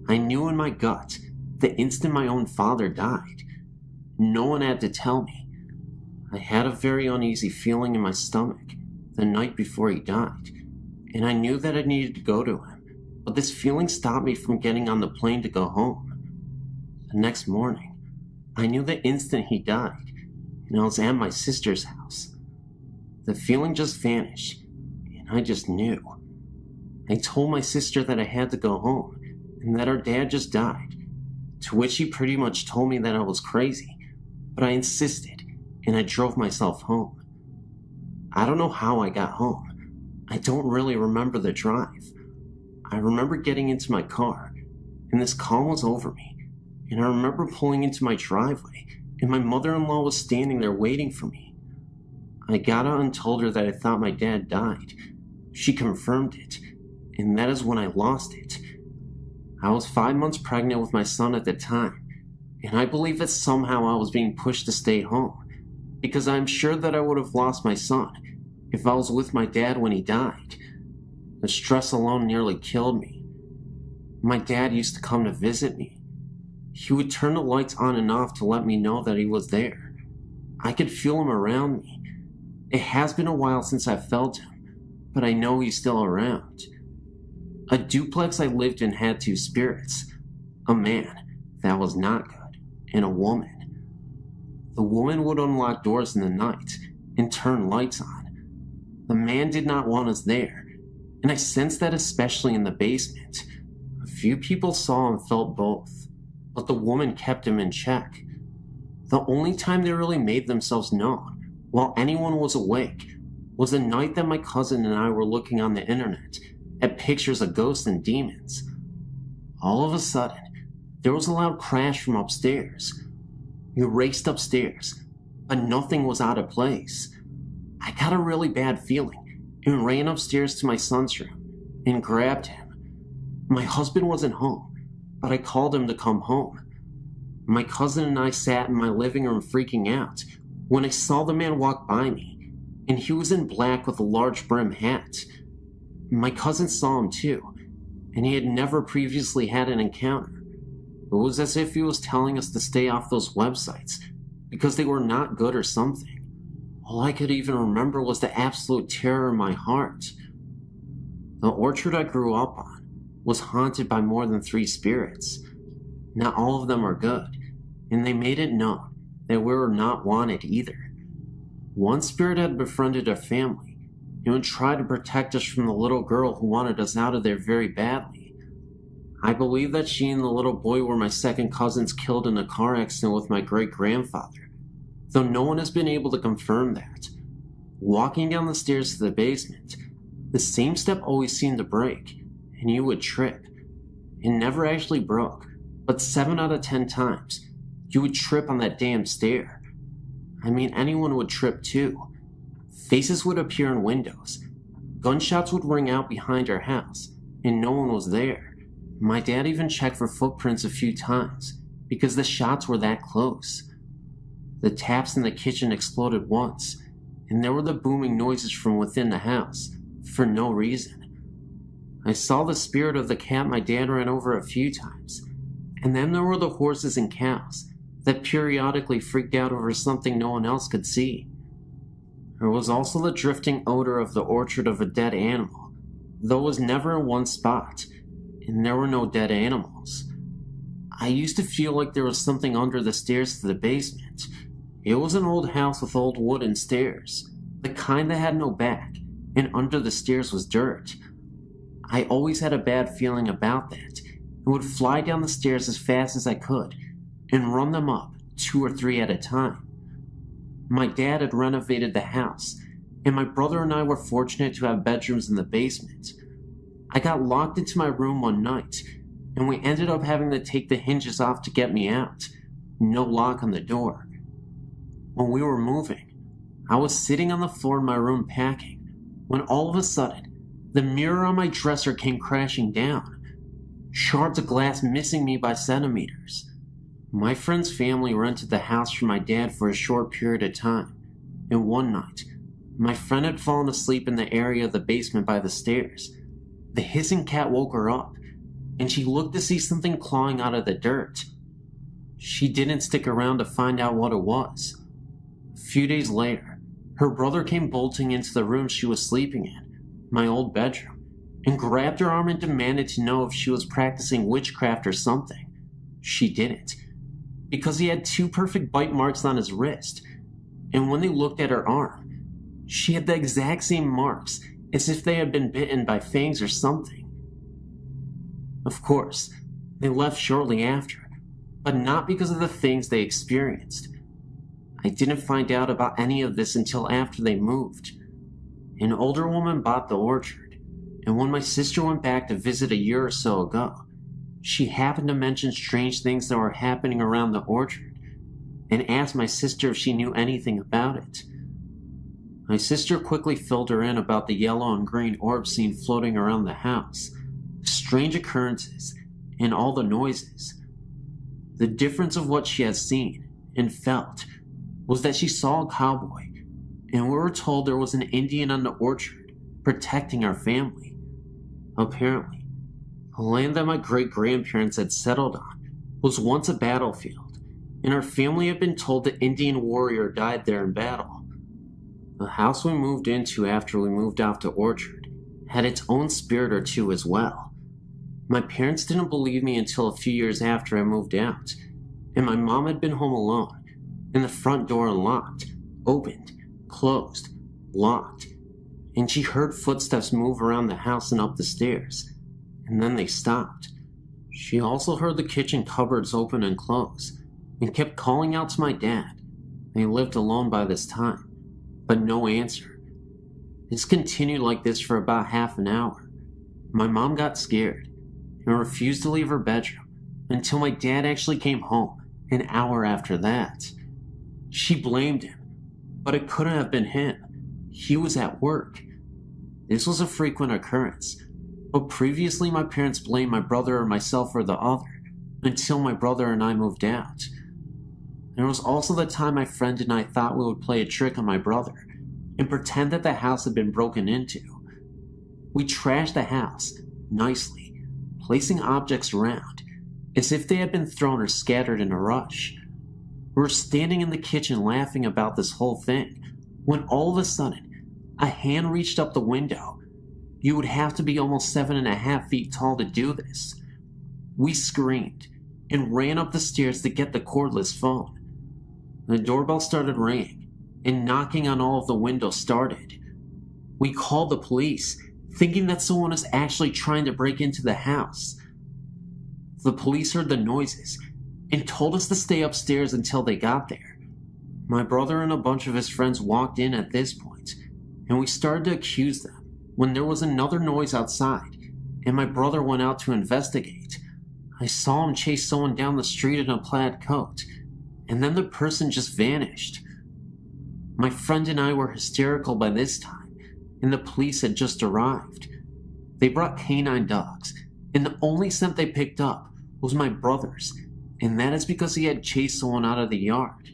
I knew in my gut the instant my own father died. No one had to tell me. I had a very uneasy feeling in my stomach the night before he died, and I knew that I needed to go to him, but this feeling stopped me from getting on the plane to go home. The next morning, I knew the instant he died, and I was at my sister's house. The feeling just vanished, and I just knew. I told my sister that I had to go home, and that our dad just died, to which she pretty much told me that I was crazy, but I insisted, and I drove myself home. I don't know how I got home. I don't really remember the drive. I remember getting into my car, and this calm was over me, and I remember pulling into my driveway, and my mother-in-law was standing there waiting for me. I got out and told her that I thought my dad died. She confirmed it, and that is when I lost it. I was 5 months pregnant with my son at the time, and I believe that somehow I was being pushed to stay home, because I'm sure that I would have lost my son if I was with my dad when he died. The stress alone nearly killed me. My dad used to come to visit me. He would turn the lights on and off to let me know that he was there. I could feel him around me. It has been a while since I felt him, but I know he's still around. A duplex I lived in had two spirits. A man, that was not good, and a woman. The woman would unlock doors in the night and turn lights on. The man did not want us there, and I sensed that especially in the basement. A few people saw and felt both, but the woman kept him in check. The only time they really made themselves known, while anyone was awake, was the night that my cousin and I were looking on the internet at pictures of ghosts and demons. All of a sudden, there was a loud crash from upstairs. We raced upstairs, but nothing was out of place. I got a really bad feeling and ran upstairs to my son's room and grabbed him. My husband wasn't home, but I called him to come home. My cousin and I sat in my living room freaking out when I saw the man walk by me, and he was in black with a large brim hat. My cousin saw him too, and he had never previously had an encounter. It was as if he was telling us to stay off those websites because they were not good or something. All I could even remember was the absolute terror in my heart. The orchard I grew up on was haunted by more than 3 spirits. Not all of them are good, and they made it known that we were not wanted either. One spirit had befriended our family and would try to protect us from the little girl who wanted us out of there very badly. I believe that she and the little boy were my second cousins killed in a car accident with my great-grandfather, though no one has been able to confirm that. Walking down the stairs to the basement, the same step always seemed to break, and you would trip. It never actually broke, but 7 out of 10 times, you would trip on that damn stair. I mean, anyone would trip too. Faces would appear in windows. Gunshots would ring out behind our house, and no one was there. My dad even checked for footprints a few times, because the shots were that close. The taps in the kitchen exploded once, and there were the booming noises from within the house, for no reason. I saw the spirit of the cat my dad ran over a few times, and then there were the horses and cows that periodically freaked out over something no one else could see. There was also the drifting odor of the orchard of a dead animal, though it was never in one spot, and there were no dead animals. I used to feel like there was something under the stairs to the basement. It was an old house with old wooden stairs, the kind that had no back, and under the stairs was dirt. I always had a bad feeling about that, and would fly down the stairs as fast as I could, and run them up 2 or 3 at a time. My dad had renovated the house, and my brother and I were fortunate to have bedrooms in the basement. I got locked into my room one night, and we ended up having to take the hinges off to get me out. No lock on the door. When we were moving, I was sitting on the floor in my room packing, when all of a sudden, the mirror on my dresser came crashing down, shards of glass missing me by centimeters. My friend's family rented the house from my dad for a short period of time, and one night, my friend had fallen asleep in the area of the basement by the stairs. The hissing cat woke her up, and she looked to see something clawing out of the dirt. She didn't stick around to find out what it was. A few days later, her brother came bolting into the room she was sleeping in, my old bedroom, and grabbed her arm and demanded to know if she was practicing witchcraft or something. She didn't, because he had 2 perfect bite marks on his wrist, and when they looked at her arm, she had the exact same marks as if they had been bitten by fangs or something. Of course, they left shortly after, but not because of the things they experienced. I didn't find out about any of this until after they moved. An older woman bought the orchard, and when my sister went back to visit a year or so ago, she happened to mention strange things that were happening around the orchard, and asked my sister if she knew anything about it. My sister quickly filled her in about the yellow and green orbs seen floating around the house, strange occurrences, and all the noises. The difference of what she had seen and felt was that she saw a cowboy, and we were told there was an Indian on the orchard protecting our family. Apparently, the land that my great-grandparents had settled on was once a battlefield, and our family had been told the Indian warrior died there in battle. The house we moved into after we moved off the orchard had its own spirit or two as well. My parents didn't believe me until a few years after I moved out, and my mom had been home alone, and the front door unlocked, opened, closed, locked, and she heard footsteps move around the house and up the stairs, and then they stopped. She also heard the kitchen cupboards open and close, and kept calling out to my dad. They lived alone by this time, but no answer. This continued like this for about half an hour. My mom got scared and refused to leave her bedroom until my dad actually came home an hour after that. She blamed him, but it couldn't have been him. He was at work. This was a frequent occurrence, but previously my parents blamed my brother or myself for the other until my brother and I moved out. There was also the time my friend and I thought we would play a trick on my brother and pretend that the house had been broken into. We trashed the house nicely, placing objects around as if they had been thrown or scattered in a rush. We were standing in the kitchen laughing about this whole thing when all of a sudden a hand reached up the window. You would have to be almost 7.5 feet tall to do this. We screamed and ran up the stairs to get the cordless phone. The doorbell started ringing and knocking on all of the windows started. We called the police, thinking that someone was actually trying to break into the house. The police heard the noises and told us to stay upstairs until they got there. My brother and a bunch of his friends walked in at this point, and we started to accuse them when there was another noise outside, and my brother went out to investigate. I saw him chase someone down the street in a plaid coat, and then the person just vanished. My friend and I were hysterical by this time, and the police had just arrived. They brought canine dogs, and the only scent they picked up was my brother's, and that is because he had chased someone out of the yard.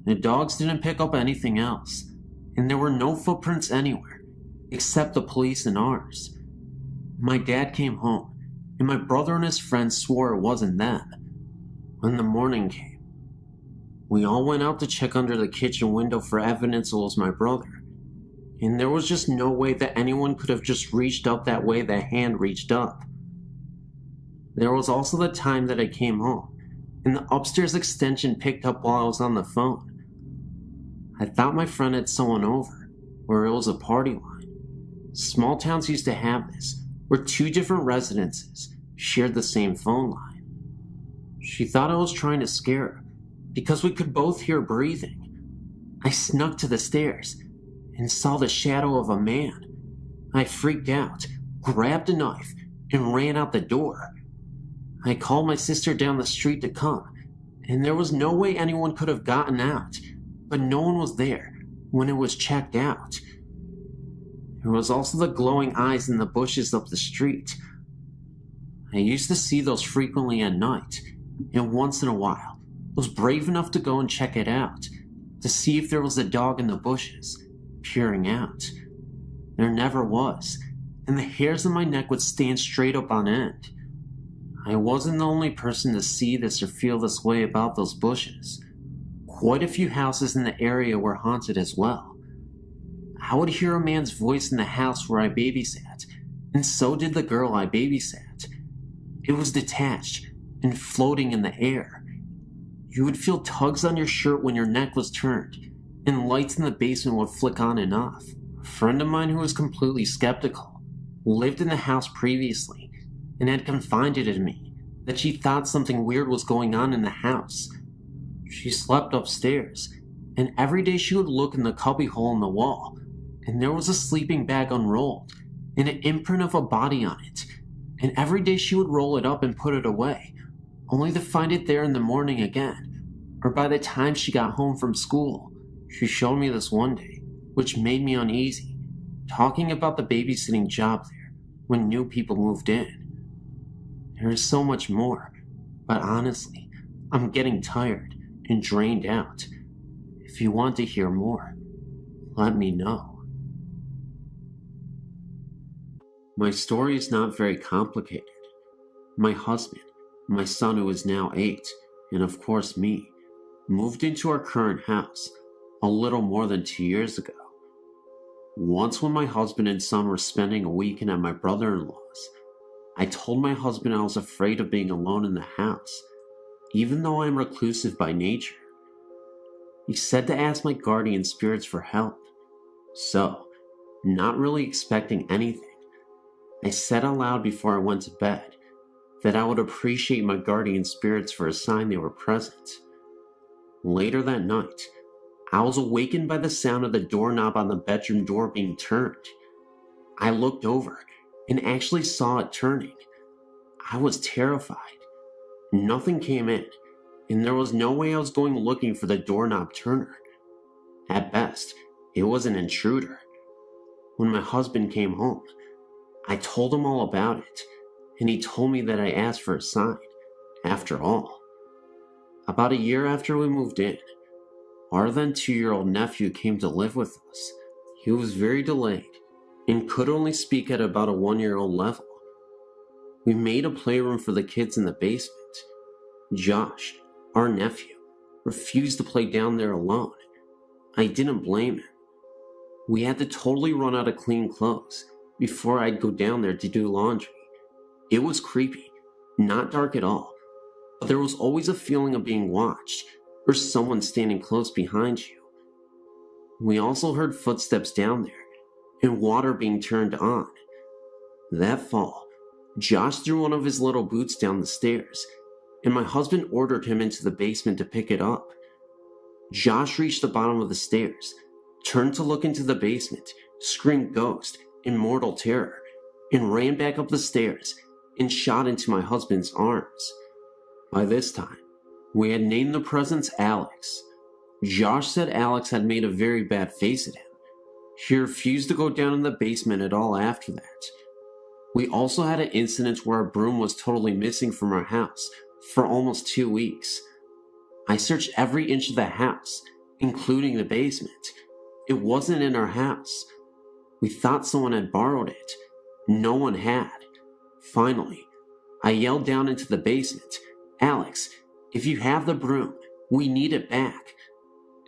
The dogs didn't pick up anything else, and there were no footprints anywhere, except the police and ours. My dad came home, and my brother and his friends swore it wasn't them. When the morning came, we all went out to check under the kitchen window for evidence it was my brother, and there was just no way that anyone could have just reached up that way the hand reached up. There was also the time that I came home, and the upstairs extension picked up while I was on the phone. I thought my friend had someone over, or it was a party line. Small towns used to have this, where 2 different residences shared the same phone line. She thought I was trying to scare her, because we could both hear breathing. I snuck to the stairs and saw the shadow of a man. I freaked out, grabbed a knife, and ran out the door. I called my sister down the street to come, and there was no way anyone could have gotten out, but no one was there when it was checked out. There was also the glowing eyes in the bushes up the street. I used to see those frequently at night, and once in a while was brave enough to go and check it out, to see if there was a dog in the bushes, peering out. There never was, and the hairs on my neck would stand straight up on end. I wasn't the only person to see this or feel this way about those bushes. Quite a few houses in the area were haunted as well. I would hear a man's voice in the house where I babysat, and so did the girl I babysat. It was detached and floating in the air. You would feel tugs on your shirt when your neck was turned, and lights in the basement would flick on and off. A friend of mine who was completely skeptical lived in the house previously and had confided in me that she thought something weird was going on in the house. She slept upstairs, and every day she would look in the cubbyhole in the wall, and there was a sleeping bag unrolled and an imprint of a body on it, and every day she would roll it up and put it away, only to find it there in the morning again, or by the time she got home from school. She showed me this one day, which made me uneasy, talking about the babysitting job there when new people moved in. There is so much more, but honestly, I'm getting tired and drained out. If you want to hear more, let me know. My story is not very complicated. My husband, my son who is now 8, and of course me, moved into our current house a little more than 2 years ago. Once when my husband and son were spending a weekend at my brother-in-law's, I told my husband I was afraid of being alone in the house, even though I am reclusive by nature. He said to ask my guardian spirits for help. So, not really expecting anything, I said aloud before I went to bed that I would appreciate my guardian spirits for a sign they were present. Later that night, I was awakened by the sound of the doorknob on the bedroom door being turned. I looked over and actually saw it turning. I was terrified. Nothing came in, and there was no way I was going looking for the doorknob turner. At best, it was an intruder. When my husband came home, I told him all about it, and he told me that I asked for a sign, after all. About a year after we moved in, our then 2-year-old nephew came to live with us. He was very delayed and could only speak at about a 1-year-old level. We made a playroom for the kids in the basement. Josh, our nephew, refused to play down there alone. I didn't blame him. We had to totally run out of clean clothes before I'd go down there to do laundry. It was creepy, not dark at all, but there was always a feeling of being watched or someone standing close behind you. We also heard footsteps down there and water being turned on. That fall, Josh threw one of his little boots down the stairs, and my husband ordered him into the basement to pick it up. Josh reached the bottom of the stairs, turned to look into the basement, screamed ghost in mortal terror, and ran back up the stairs and shot into my husband's arms. By this time, we had named the presence Alex. Josh said Alex had made a very bad face at him. He refused to go down in the basement at all after that. We also had an incident where a broom was totally missing from our house for almost 2 weeks. I searched every inch of the house, including the basement. It wasn't in our house. We thought someone had borrowed it. No one had. Finally, I yelled down into the basement, "Alex, if you have the broom, we need it back."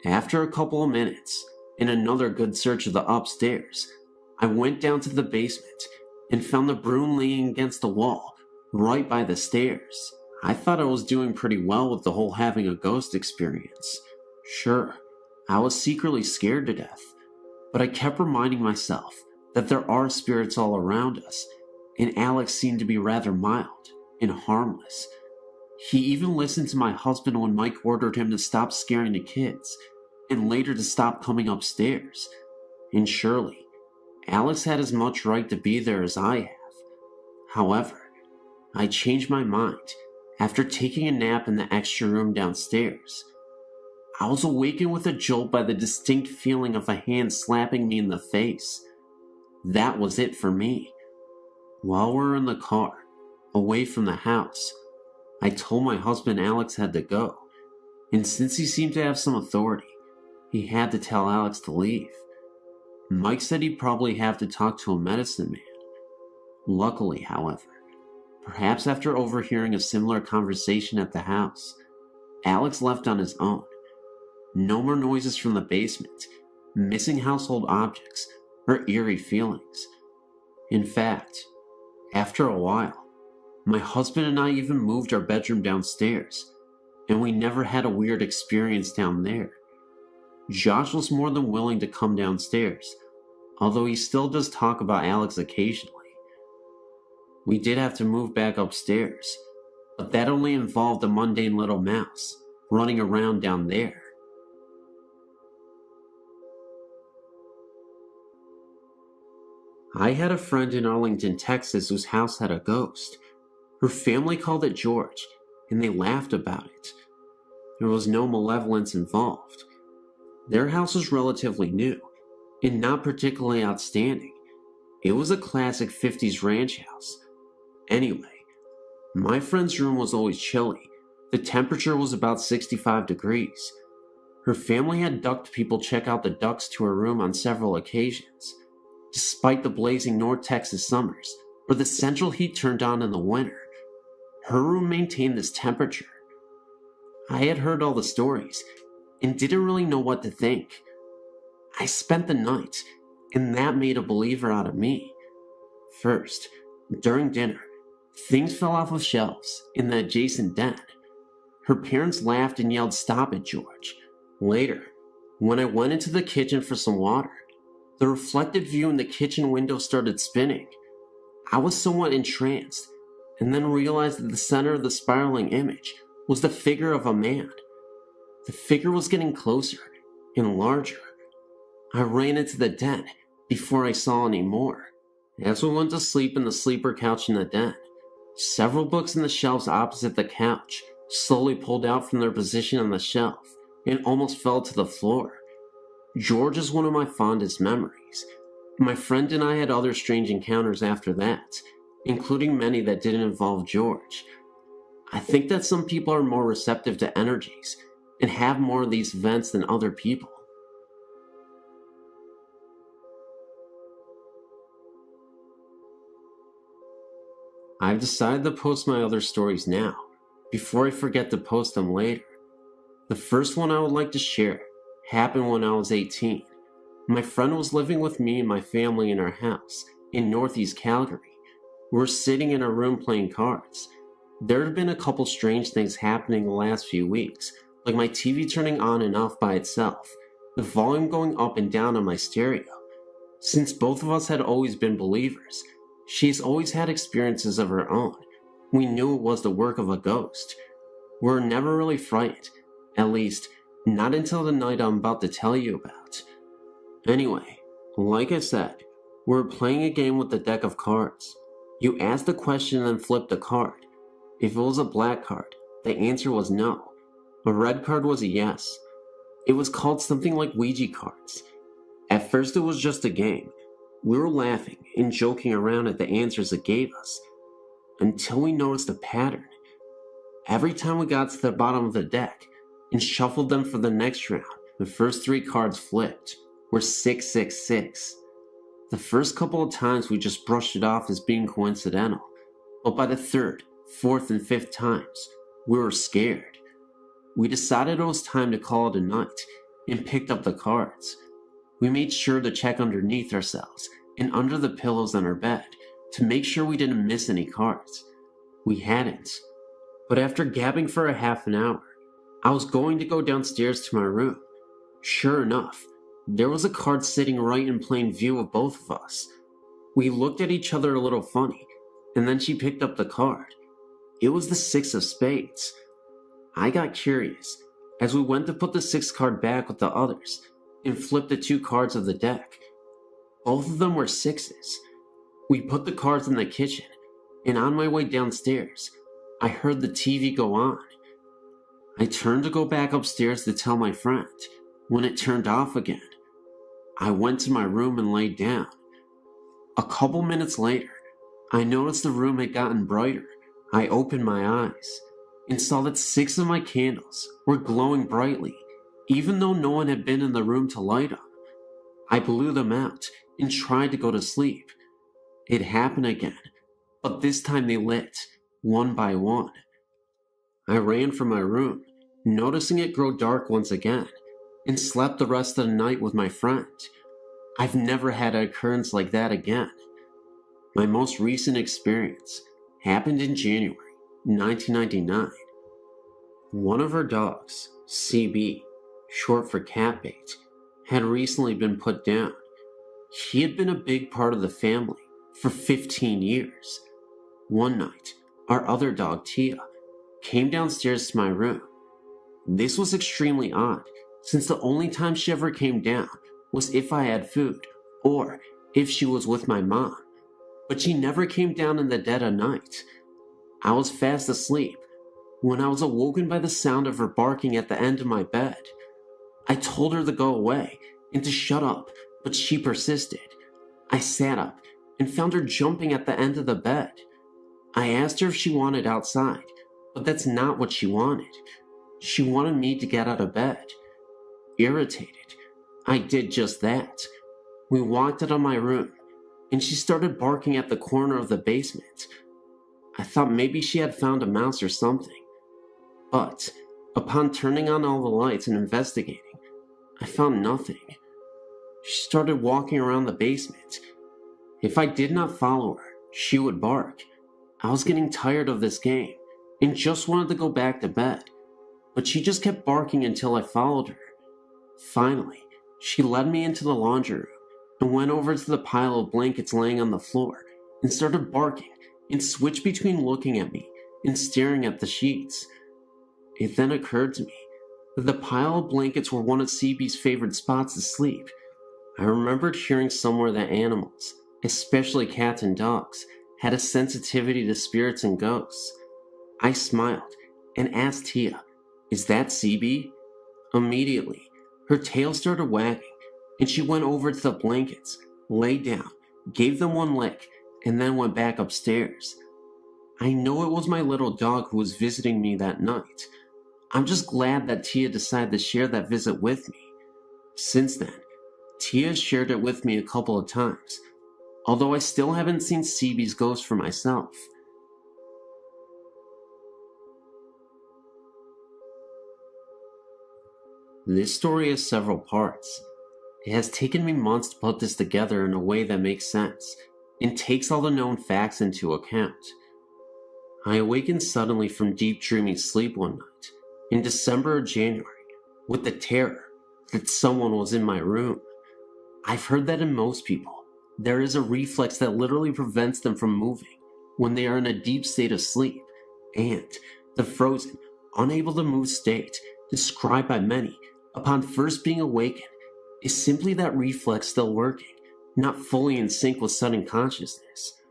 After a couple of minutes, and another good search of the upstairs, I went down to the basement and found the broom leaning against the wall, right by the stairs. I thought I was doing pretty well with the whole having a ghost experience. Sure, I was secretly scared to death, but I kept reminding myself that there are spirits all around us, and Alex seemed to be rather mild and harmless. He even listened to my husband when Mike ordered him to stop scaring the kids, and later to stop coming upstairs. And surely, Alex had as much right to be there as I have. However, I changed my mind after taking a nap in the extra room downstairs. I was awakened with a jolt by the distinct feeling of a hand slapping me in the face. That was it for me. While we were in the car, away from the house, I told my husband Alex had to go, and since he seemed to have some authority, he had to tell Alex to leave. Mike said he'd probably have to talk to a medicine man. Luckily, however, perhaps after overhearing a similar conversation at the house, Alex left on his own. No more noises from the basement, missing household objects, or eerie feelings. In fact, after a while, my husband and I even moved our bedroom downstairs, and we never had a weird experience down there. Josh was more than willing to come downstairs, although he still does talk about Alex occasionally. We did have to move back upstairs, but that only involved a mundane little mouse running around down there. I had a friend in Arlington, Texas whose house had a ghost. Her family called it George, and they laughed about it. There was no malevolence involved. Their house was relatively new, and not particularly outstanding. It was a classic 50s ranch house. Anyway, my friend's room was always chilly, The temperature was about 65 degrees. Her family had ducked people check out the ducts to her room on several occasions, despite the blazing North Texas summers, where the central heat turned on in the winter. Her room maintained this temperature. I had heard all the stories and didn't really know what to think. I spent the night, and that made a believer out of me. First, during dinner, things fell off of shelves in the adjacent den. Her parents laughed and yelled, "Stop it, George." Later, when I went into the kitchen for some water, the reflected view in the kitchen window started spinning. I was somewhat entranced, and then realized that the center of the spiraling image was the figure of a man. The figure was getting closer and larger. I ran into the den before I saw any more. As we went to sleep in the sleeper couch in the den, several books in the shelves opposite the couch slowly pulled out from their position on the shelf and almost fell to the floor. George is one of my fondest memories. My friend and I had other strange encounters after that, including many that didn't involve George. I think that some people are more receptive to energies and have more of these events than other people. I've decided to post my other stories now, before I forget to post them later. The first one I would like to share happened when I was 18. My friend was living with me and my family in our house in Northeast Calgary. We were sitting in our room playing cards. There had been a couple strange things happening the last few weeks, like my TV turning on and off by itself, the volume going up and down on my stereo. Since both of us had always been believers, she's always had experiences of her own. We knew it was the work of a ghost. We were never really frightened, at least not until the night I'm about to tell you about. Anyway, like I said, we were playing a game with a deck of cards. You asked the question and then flipped a card. If it was a black card, the answer was no. A red card was a yes. It was called something like Ouija cards. At first it was just a game. We were laughing and joking around at the answers it gave us, until we noticed a pattern. Every time we got to the bottom of the deck and shuffled them for the next round, the first three cards flipped were 666. The first couple of times we just brushed it off as being coincidental, but by the third, fourth, and fifth times, we were scared. We decided it was time to call it a night and picked up the cards. We made sure to check underneath ourselves and under the pillows on our bed to make sure we didn't miss any cards. We hadn't. But after gabbing for a half an hour, I was going to go downstairs to my room. Sure enough, there was a card sitting right in plain view of both of us. We looked at each other a little funny, and then she picked up the card. It was the 6 of spades. I got curious as we went to put the 6th card back with the others and flipped the 2 cards of the deck. Both of them were 6s. We put the cards in the kitchen, and on my way downstairs, I heard the TV go on. I turned to go back upstairs to tell my friend when it turned off again. I went to my room and laid down. A couple minutes later, I noticed the room had gotten brighter. I opened my eyes and saw that 6 of my candles were glowing brightly, even though no one had been in the room to light them. I blew them out and tried to go to sleep. It happened again, but this time they lit, one by one. I ran from my room, noticing it grow dark once again, and slept the rest of the night with my friend. I've never had an occurrence like that again. My most recent experience happened in January 1999. One of our dogs, CB, short for cat bait, had recently been put down. He had been a big part of the family for 15 years. One night, our other dog, Tia, came downstairs to my room. This was extremely odd, since the only time she ever came down was if I had food, or if she was with my mom. But she never came down in the dead of night. I was fast asleep when I was awoken by the sound of her barking at the end of my bed. I told her to go away and to shut up, but she persisted. I sat up and found her jumping at the end of the bed. I asked her if she wanted outside, But that's not what she wanted. She wanted me to get out of bed. Irritated, I did just that. We walked out of my room, and she started barking at the corner of the basement. I thought maybe she had found a mouse or something. But upon turning on all the lights and investigating, I found nothing. She started walking around the basement. If I did not follow her, she would bark. I was getting tired of this game and just wanted to go back to bed, but she just kept barking until I followed her. Finally, she led me into the laundry room and went over to the pile of blankets laying on the floor and started barking and switched between looking at me and staring at the sheets. It then occurred to me that the pile of blankets were one of CB's favorite spots to sleep. I remembered hearing somewhere that animals, especially cats and dogs, had a sensitivity to spirits and ghosts. I smiled and asked Tia, "Is that CB?" Immediately, her tail started wagging, and she went over to the blankets, laid down, gave them one lick, and then went back upstairs. I know it was my little dog who was visiting me that night. I'm just glad that Tia decided to share that visit with me. Since then, Tia shared it with me a couple of times, although I still haven't seen CB's ghost for myself. This story has several parts. It has taken me months to put this together in a way that makes sense and takes all the known facts into account. I awakened suddenly from deep dreamy sleep one night in December or January with the terror that someone was in my room. I've heard that in most people, there is a reflex that literally prevents them from moving when they are in a deep state of sleep, and the frozen, unable to move state described by many upon first being awakened is simply that reflex still working, not fully in sync with sudden consciousness.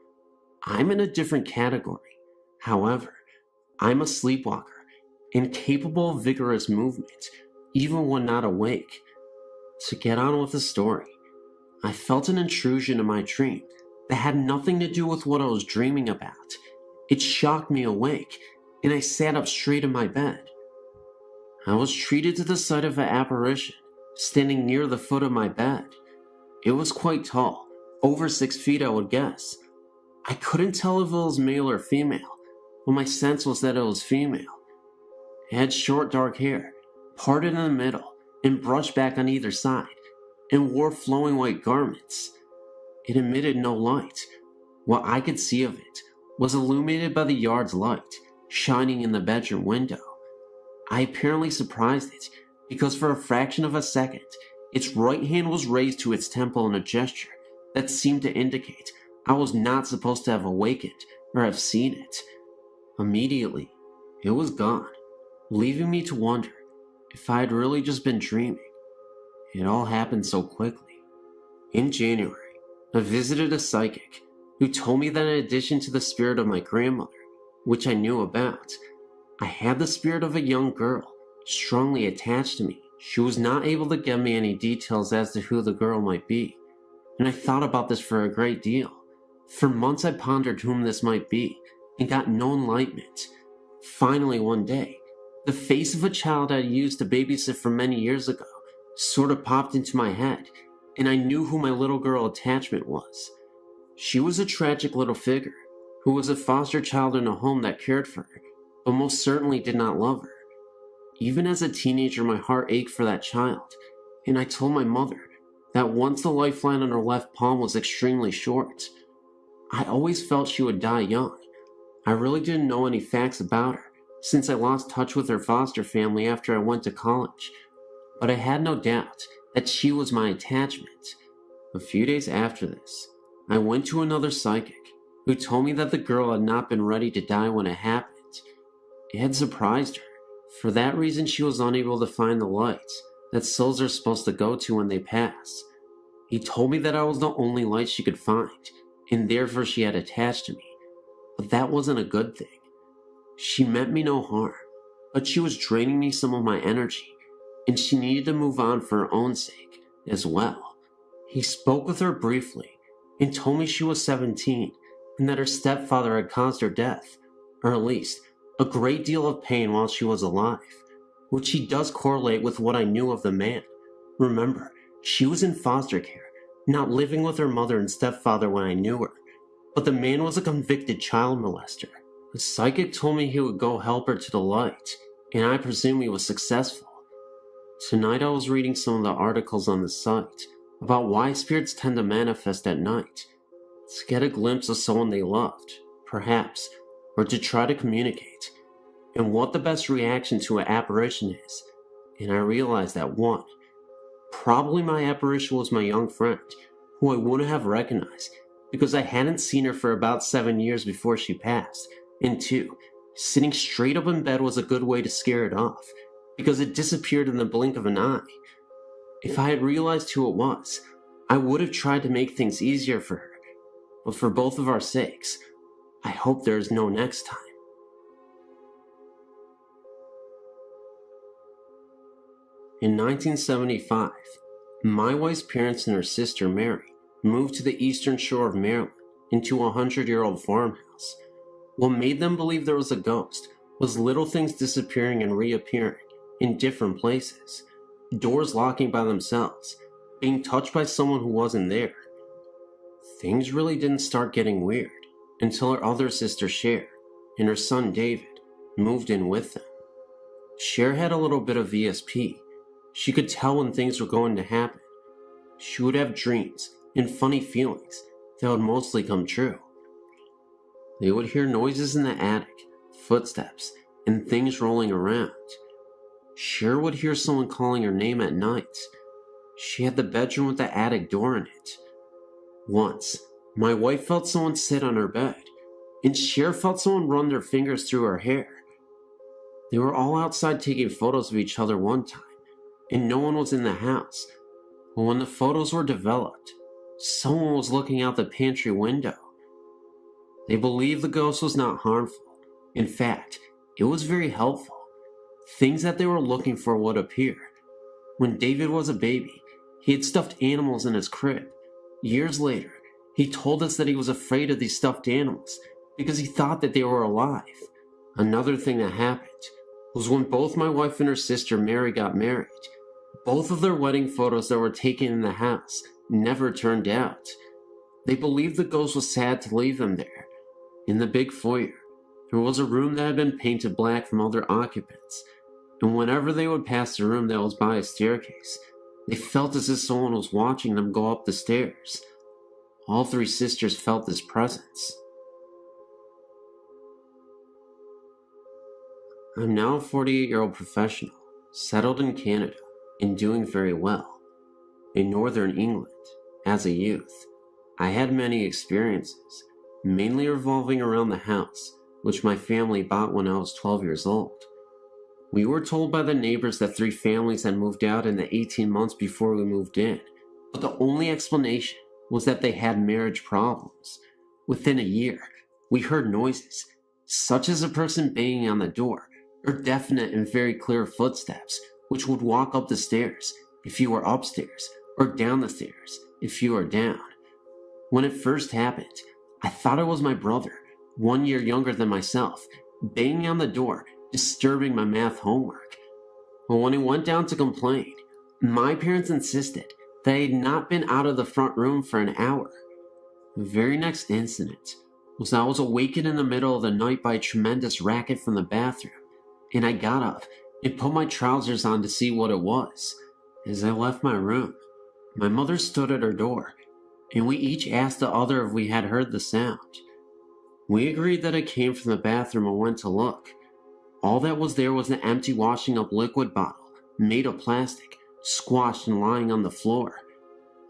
I'm in a different category. However, I'm a sleepwalker and capable of vigorous movement, even when not awake. To get on with the story, I felt an intrusion in my dream that had nothing to do with what I was dreaming about. It shocked me awake, and I sat up straight in my bed. I was treated to the sight of an apparition standing near the foot of my bed. It was quite tall, over 6 feet I would guess. I couldn't tell if it was male or female, but my sense was that it was female. It had short dark hair, parted in the middle and brushed back on either side, and wore flowing white garments. It emitted no light. What I could see of it was illuminated by the yard's light, shining in the bedroom window. I apparently surprised it, because for a fraction of a second, its right hand was raised to its temple in a gesture that seemed to indicate I was not supposed to have awakened or have seen it. Immediately, it was gone, leaving me to wonder if I had really just been dreaming. It all happened so quickly. In January, I visited a psychic who told me that in addition to the spirit of my grandmother, which I knew about, I had the spirit of a young girl strongly attached to me. She was not able to give me any details as to who the girl might be, and I thought about this for a great deal. For months I pondered whom this might be, and got no enlightenment. Finally one day, the face of a child I used to babysit for many years ago sort of popped into my head, and I knew who my little girl attachment was. She was a tragic little figure, who was a foster child in a home that cared for her, but most certainly did not love her. Even as a teenager, my heart ached for that child, and I told my mother that once the lifeline on her left palm was extremely short. I always felt she would die young. I really didn't know any facts about her, since I lost touch with her foster family after I went to college, but I had no doubt that she was my attachment. A few days after this, I went to another psychic, who told me that the girl had not been ready to die when it happened. It had surprised her. For that reason, she was unable to find the lights that souls are supposed to go to when they pass. He told me that I was the only light she could find, and therefore she had attached to me. But that wasn't a good thing. She meant me no harm, but she was draining me some of my energy, and she needed to move on for her own sake as well. He spoke with her briefly, and told me she was 17, and that her stepfather had caused her death, or at least a great deal of pain while she was alive, which she does correlate with what I knew of the man. Remember, she was in foster care, not living with her mother and stepfather when I knew her, but the man was a convicted child molester. The psychic told me he would go help her to the light, and I presume he was successful. Tonight I was reading some of the articles on the site about why spirits tend to manifest at night, to get a glimpse of someone they loved, perhaps, or to try to communicate, and what the best reaction to an apparition is. And I realized that 1, probably my apparition was my young friend, who I wouldn't have recognized because I hadn't seen her for about 7 years before she passed, and 2, sitting straight up in bed was a good way to scare it off, because it disappeared in the blink of an eye. If I had realized who it was, I would have tried to make things easier for her, but for both of our sakes, I hope there is no next time. In 1975, my wife's parents and her sister Mary moved to the eastern shore of Maryland into a 100-year-old farmhouse. What made them believe there was a ghost was little things disappearing and reappearing in different places, doors locking by themselves, being touched by someone who wasn't there. Things really didn't start getting weird until her other sister Cher and her son David moved in with them. Cher had a little bit of ESP. She could tell when things were going to happen. She would have dreams and funny feelings that would mostly come true. They would hear noises in the attic, footsteps, and things rolling around. Cher would hear someone calling her name at night. She had the bedroom with the attic door in it. Once, my wife felt someone sit on her bed, and Cher felt someone run their fingers through her hair. They were all outside taking photos of each other one time, and no one was in the house. But when the photos were developed, someone was looking out the pantry window. They believed the ghost was not harmful. In fact, it was very helpful. Things that they were looking for would appear. When David was a baby, he had stuffed animals in his crib. Years later, he told us that he was afraid of these stuffed animals because he thought that they were alive. Another thing that happened was when both my wife and her sister Mary got married. Both of their wedding photos that were taken in the house never turned out. They believed the ghost was sad to leave them there. In the big foyer, there was a room that had been painted black from other occupants, and whenever they would pass the room that was by a staircase, they felt as if someone was watching them go up the stairs. All 3 sisters felt this presence. I'm now a 48-year-old professional, settled in Canada, and doing very well. In Northern England, as a youth, I had many experiences, mainly revolving around the house, which my family bought when I was 12 years old. We were told by the neighbors that 3 families had moved out in the 18 months before we moved in, but the only explanation was that they had marriage problems. Within a year, we heard noises, such as a person banging on the door, or definite and very clear footsteps, which would walk up the stairs if you were upstairs, or down the stairs if you were down. When it first happened, I thought it was my brother, 1 year younger than myself, banging on the door, disturbing my math homework. But when he went down to complain, my parents insisted that I had not been out of the front room for an hour. The very next incident was I was awakened in the middle of the night by a tremendous racket from the bathroom, and I got up and put my trousers on to see what it was. As I left my room, my mother stood at her door, and we each asked the other if we had heard the sound. We agreed that it came from the bathroom and went to look. All that was there was an empty washing up liquid bottle, made of plastic, squashed and lying on the floor.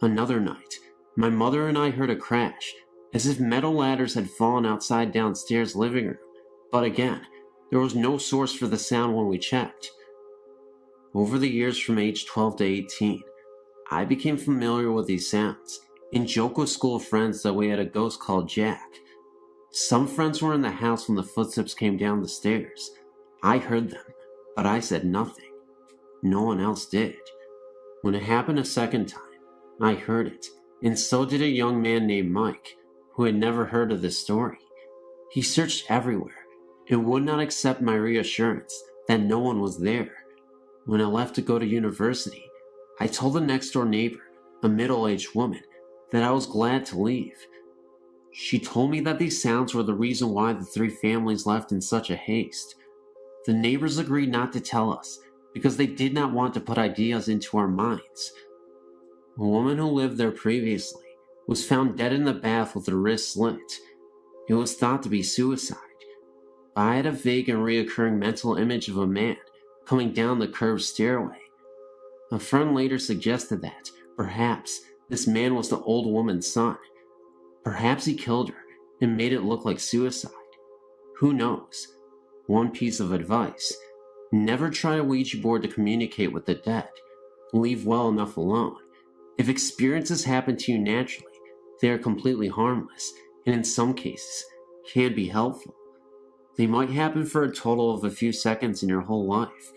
Another night, my mother and I heard a crash, as if metal ladders had fallen outside downstairs living room, but again, there was no source for the sound when we checked. Over the years from age 12 to 18, I became familiar with these sounds and joked with school friends that we had a ghost called Jack. Some friends were in the house when the footsteps came down the stairs. I heard them, but I said nothing. No one else did. When it happened a second time, I heard it, and so did a young man named Mike, who had never heard of this story. He searched everywhere, and would not accept my reassurance that no one was there. When I left to go to university, I told the next door neighbor, a middle-aged woman, that I was glad to leave. She told me that these sounds were the reason why the 3 families left in such a haste. The neighbors agreed not to tell us because they did not want to put ideas into our minds. A woman who lived there previously was found dead in the bath with her wrist slit. It was thought to be suicide, but I had a vague and reoccurring mental image of a man coming down the curved stairway. A friend later suggested that, perhaps, this man was the old woman's son. Perhaps he killed her and made it look like suicide. Who knows? One piece of advice: never try a Ouija board to communicate with the dead. Leave well enough alone. If experiences happen to you naturally, they are completely harmless, and in some cases, can be helpful. They might happen for a total of a few seconds in your whole life,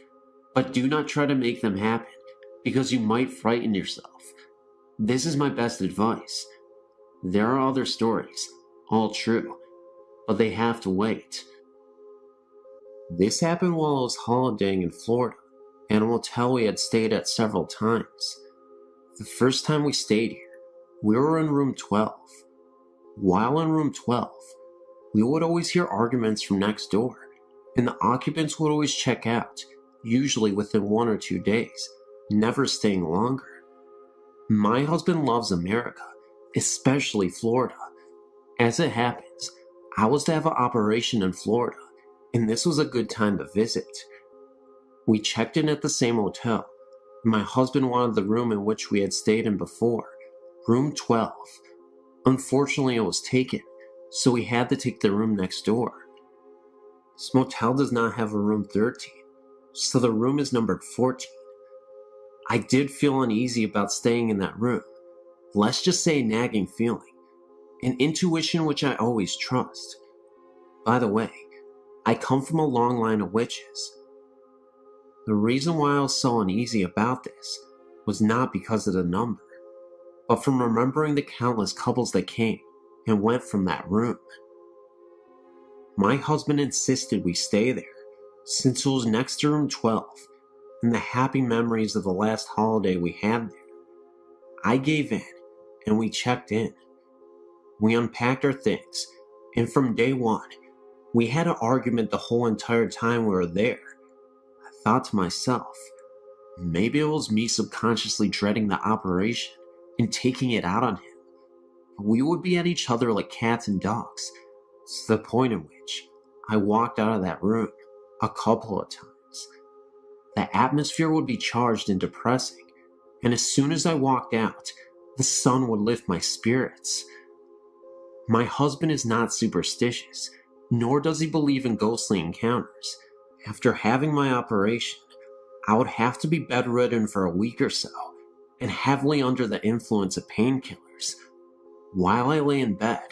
but do not try to make them happen, because you might frighten yourself. This is my best advice. There are other stories, all true, but they have to wait. This happened while I was holidaying in Florida, at a motel we had stayed at several times. The first time we stayed here, we were in room 12. While in room 12, we would always hear arguments from next door, and the occupants would always check out, usually within 1 or 2 days, never staying longer. My husband loves America, especially Florida. As it happens, I was to have an operation in Florida, and this was a good time to visit. We checked in at the same hotel. My husband wanted the room in which we had stayed in before, room 12. Unfortunately, it was taken, so we had to take the room next door. This motel does not have a room 13, so the room is numbered 14. I did feel uneasy about staying in that room. Let's just say a nagging feeling, an intuition which I always trust. By the way, I come from a long line of witches. The reason why I was so uneasy about this was not because of the number, but from remembering the countless couples that came and went from that room. My husband insisted we stay there, since it was next to room 12, and the happy memories of the last holiday we had there. I gave in, and we checked in. We unpacked our things, and from day one, we had an argument the whole entire time we were there. I thought to myself, maybe it was me subconsciously dreading the operation and taking it out on him. We would be at each other like cats and dogs, to the point in which I walked out of that room a couple of times. The atmosphere would be charged and depressing, and as soon as I walked out, the sun would lift my spirits. My husband is not superstitious, nor does he believe in ghostly encounters. After having my operation, I would have to be bedridden for a week or so, and heavily under the influence of painkillers. While I lay in bed,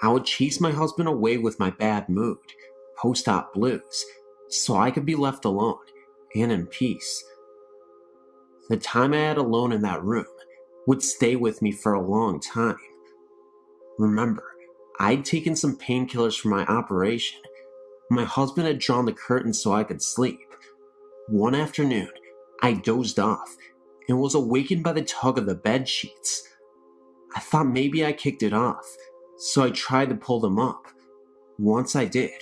I would chase my husband away with my bad mood, post-op blues, so I could be left alone and in peace. The time I had alone in that room would stay with me for a long time. Remember, I'd taken some painkillers for my operation. My husband had drawn the curtains so I could sleep. One afternoon, I dozed off and was awakened by the tug of the bed sheets. I thought maybe I kicked it off, so I tried to pull them up. Once I did,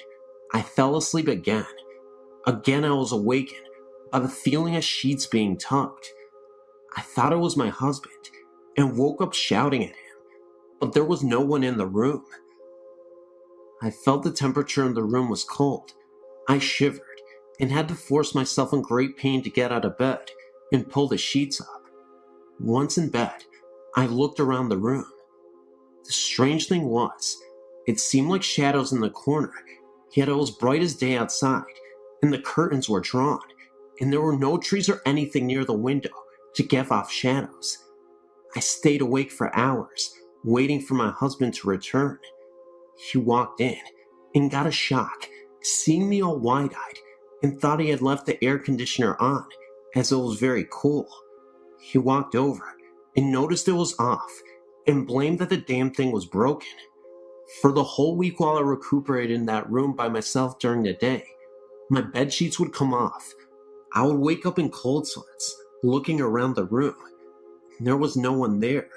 I fell asleep again. Again I was awakened by the feeling of sheets being tugged. I thought it was my husband and woke up shouting at him, but there was no one in the room. I felt the temperature in the room was cold. I shivered and had to force myself in great pain to get out of bed and pull the sheets up. Once in bed, I looked around the room. The strange thing was, it seemed like shadows in the corner, yet it was bright as day outside, and the curtains were drawn, and there were no trees or anything near the window to give off shadows. I stayed awake for hours, waiting for my husband to return. He walked in and got a shock, seeing me all wide-eyed, and thought he had left the air conditioner on, as it was very cool. He walked over and noticed it was off, and blamed that the damn thing was broken. For the whole week while I recuperated in that room by myself during the day, my bed sheets would come off. I would wake up in cold sweats, looking around the room. There was no one there.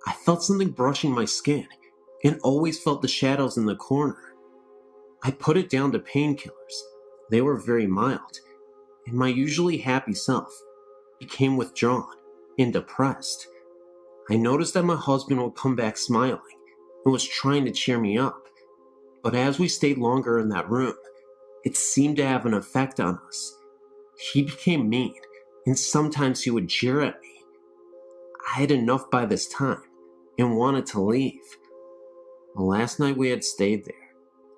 I felt something brushing my skin, and always felt the shadows in the corner. I put it down to painkillers. They were very mild, and my usually happy self became withdrawn and depressed. I noticed that my husband would come back smiling and was trying to cheer me up, but as we stayed longer in that room, it seemed to have an effect on us. He became mean, and sometimes he would jeer at me. I had enough by this time and wanted to leave. The last night we had stayed there,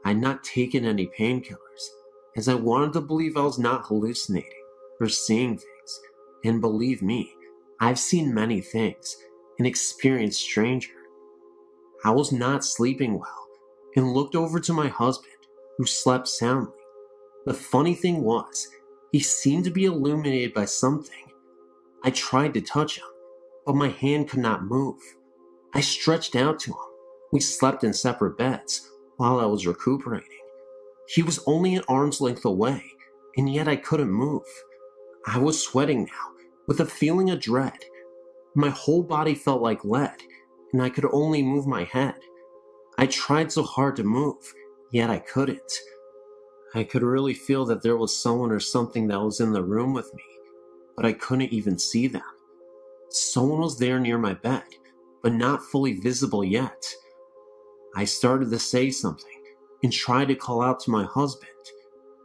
I had not taken any painkillers, as I wanted to believe I was not hallucinating or seeing things. And believe me, I've seen many things and experienced stranger. I was not sleeping well and looked over to my husband, who slept soundly. The funny thing was, he seemed to be illuminated by something. I tried to touch him, but my hand could not move. I stretched out to him. We slept in separate beds while I was recuperating. He was only an arm's length away, and yet I couldn't move. I was sweating now, with a feeling of dread. My whole body felt like lead, and I could only move my head. I tried so hard to move, yet I couldn't. I could really feel that there was someone or something that was in the room with me, but I couldn't even see them. Someone was there near my bed, but not fully visible yet. I started to say something and tried to call out to my husband.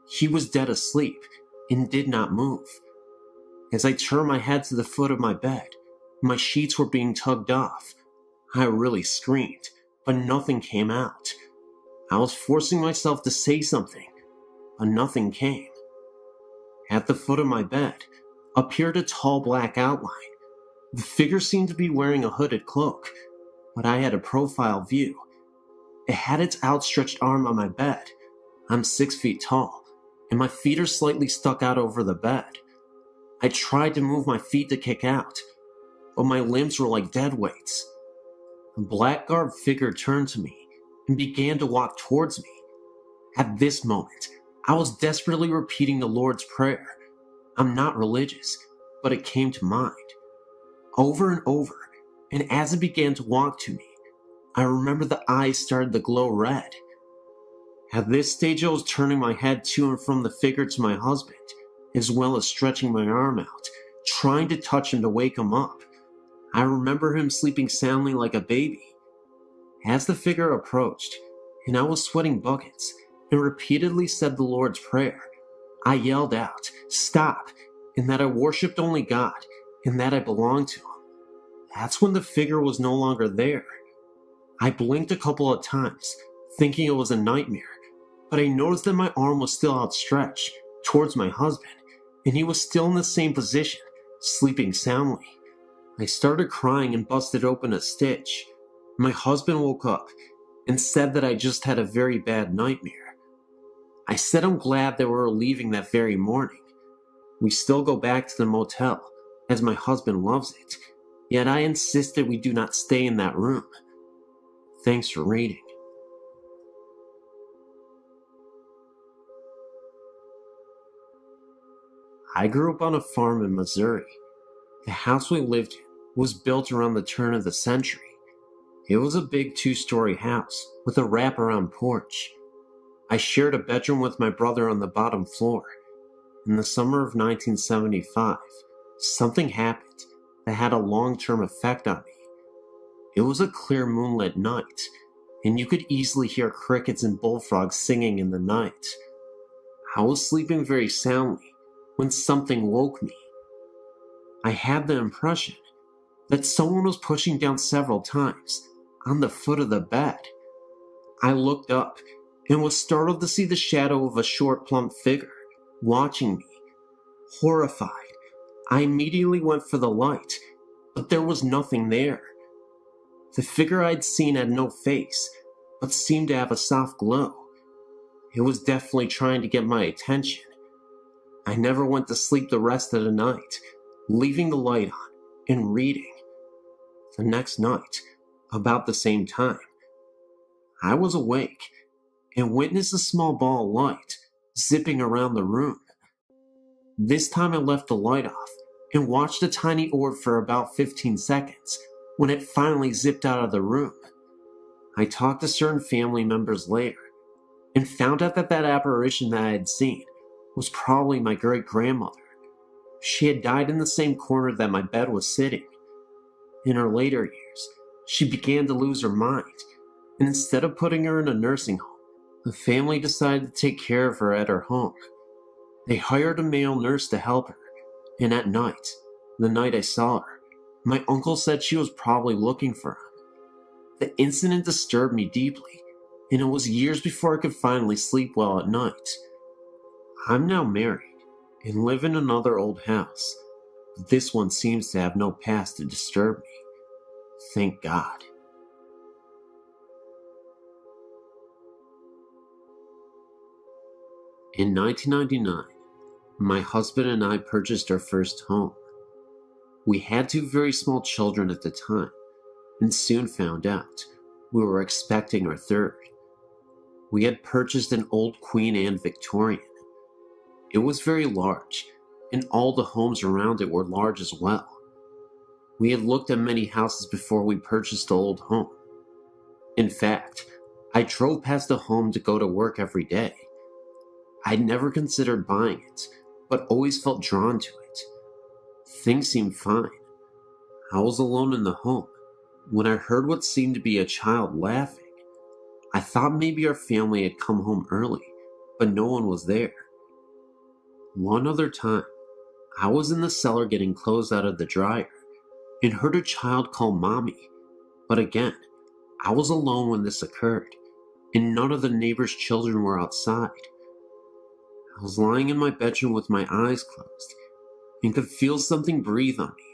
He was dead asleep and did not move. As I turned my head to the foot of my bed, my sheets were being tugged off. I really screamed, but nothing came out. I was forcing myself to say something, but nothing came. At the foot of my bed appeared a tall black outline. The figure seemed to be wearing a hooded cloak, but I had a profile view. It had its outstretched arm on my bed. I'm 6 feet tall, and my feet are slightly stuck out over the bed. I tried to move my feet to kick out, but my limbs were like dead weights. The black-garbed figure turned to me and began to walk towards me. At this moment, I was desperately repeating the Lord's Prayer. I'm not religious, but it came to mind. Over and over, and as it began to walk to me, I remember the eyes started to glow red. At this stage, I was turning my head to and from the figure to my husband, as well as stretching my arm out, trying to touch him to wake him up. I remember him sleeping soundly like a baby. As the figure approached, and I was sweating buckets, and repeatedly said the Lord's Prayer, I yelled out, "Stop," and that I worshipped only God, and that I belonged to Him. That's when the figure was no longer there. I blinked a couple of times, thinking it was a nightmare, but I noticed that my arm was still outstretched towards my husband, and he was still in the same position, sleeping soundly. I started crying and busted open a stitch. My husband woke up and said that I just had a very bad nightmare. I said I'm glad that we were leaving that very morning. We still go back to the motel, as my husband loves it, yet I insisted we do not stay in that room. Thanks for reading. I grew up on a farm in Missouri. The house we lived in was built around the turn of the century. It was a big 2-story house with a wraparound porch. I shared a bedroom with my brother on the bottom floor. In the summer of 1975, something happened that had a long-term effect on me. It was a clear moonlit night, and you could easily hear crickets and bullfrogs singing in the night. I was sleeping very soundly when something woke me. I had the impression that someone was pushing down several times on the foot of the bed. I looked up and was startled to see the shadow of a short, plump figure watching me. Horrified, I immediately went for the light, but there was nothing there. The figure I'd seen had no face, but seemed to have a soft glow. It was definitely trying to get my attention. I never went to sleep the rest of the night, leaving the light on and reading. The next night, about the same time, I was awake and witnessed a small ball of light zipping around the room. This time I left the light off and watched the tiny orb for about 15 seconds when it finally zipped out of the room. I talked to certain family members later and found out that apparition that I had seen was probably my great-grandmother. She had died in the same corner that my bed was sitting. In her later years, she began to lose her mind, and instead of putting her in a nursing home, the family decided to take care of her at her home. They hired a male nurse to help her, and at night, the night I saw her, my uncle said she was probably looking for him. The incident disturbed me deeply, and it was years before I could finally sleep well at night. I'm now married and live in another old house, but this one seems to have no past to disturb me. Thank God. In 1999, my husband and I purchased our first home. We had 2 very small children at the time, and soon found out we were expecting our third. We had purchased an old Queen Anne Victorian. It was very large, and all the homes around it were large as well. We had looked at many houses before we purchased the old home. In fact, I drove past the home to go to work every day. I'd never considered buying it, but always felt drawn to it. Things seemed fine. I was alone in the home when I heard what seemed to be a child laughing. I thought maybe our family had come home early, but no one was there. One other time, I was in the cellar getting clothes out of the dryer and heard a child call Mommy. But again, I was alone when this occurred, and none of the neighbors' children were outside. I was lying in my bedroom with my eyes closed and could feel something breathe on me.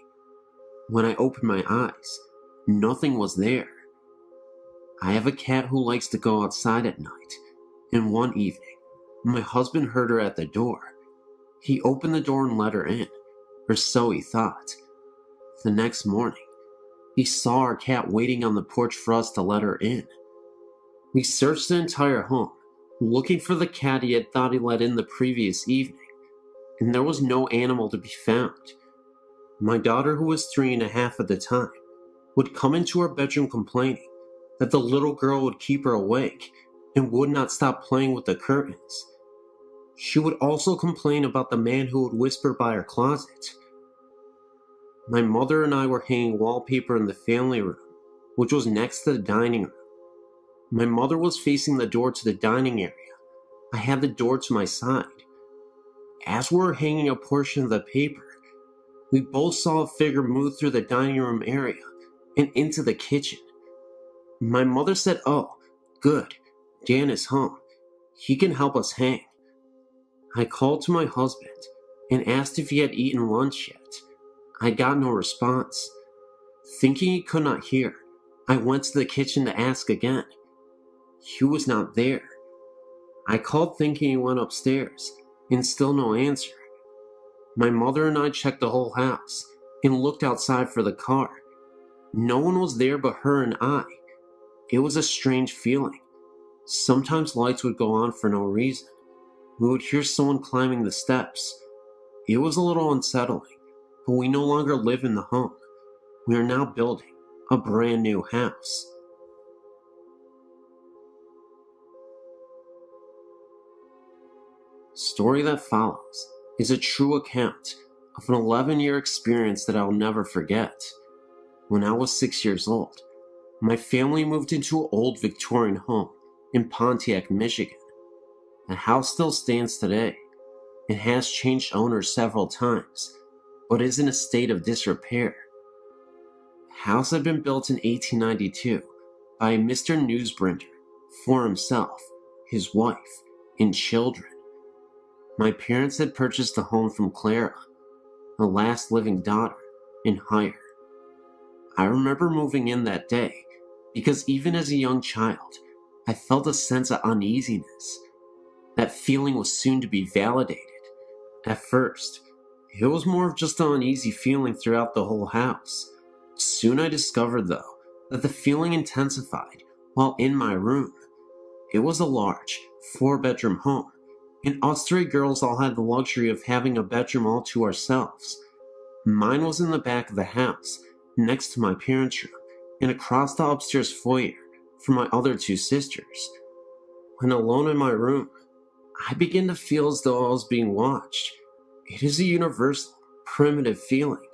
When I opened my eyes, nothing was there. I have a cat who likes to go outside at night, and one evening, my husband heard her at the door. He opened the door and let her in, or so he thought. The next morning, he saw our cat waiting on the porch for us to let her in. We searched the entire home, looking for the cat he had thought he let in the previous evening, and there was no animal to be found. My daughter, who was 3.5 at the time, would come into our bedroom complaining that the little girl would keep her awake and would not stop playing with the curtains. She would also complain about the man who would whisper by her closet. My mother and I were hanging wallpaper in the family room, which was next to the dining room. My mother was facing the door to the dining area. I had the door to my side. As we were hanging a portion of the paper, we both saw a figure move through the dining room area and into the kitchen. My mother said, "Oh, good, Dan is home. He can help us hang." I called to my husband and asked if he had eaten lunch yet. I got no response. Thinking he could not hear, I went to the kitchen to ask again. He was not there. I called thinking he went upstairs, and still no answer. My mother and I checked the whole house and looked outside for the car. No one was there but her and I. It was a strange feeling. Sometimes lights would go on for no reason. We would hear someone climbing the steps. It was a little unsettling, but we no longer live in the home. We are now building a brand new house. The story that follows is a true account of an 11-year experience that I will never forget. When I was 6 years old, my family moved into an old Victorian home in Pontiac, Michigan. The house still stands today. It has changed owners several times, but is in a state of disrepair. The house had been built in 1892 by Mr. Newsbringer for himself, his wife, and children. My parents had purchased the home from Clara, the last living daughter, in hire. I remember moving in that day because even as a young child, I felt a sense of uneasiness. That feeling was soon to be validated. At first, it was more of just an uneasy feeling throughout the whole house. Soon I discovered, though, that the feeling intensified while in my room. It was a large, 4-bedroom home, and us 3 girls all had the luxury of having a bedroom all to ourselves. Mine was in the back of the house, next to my parents' room, and across the upstairs foyer from my other 2 sisters. When alone in my room, I began to feel as though I was being watched. It is a universal, primitive feeling.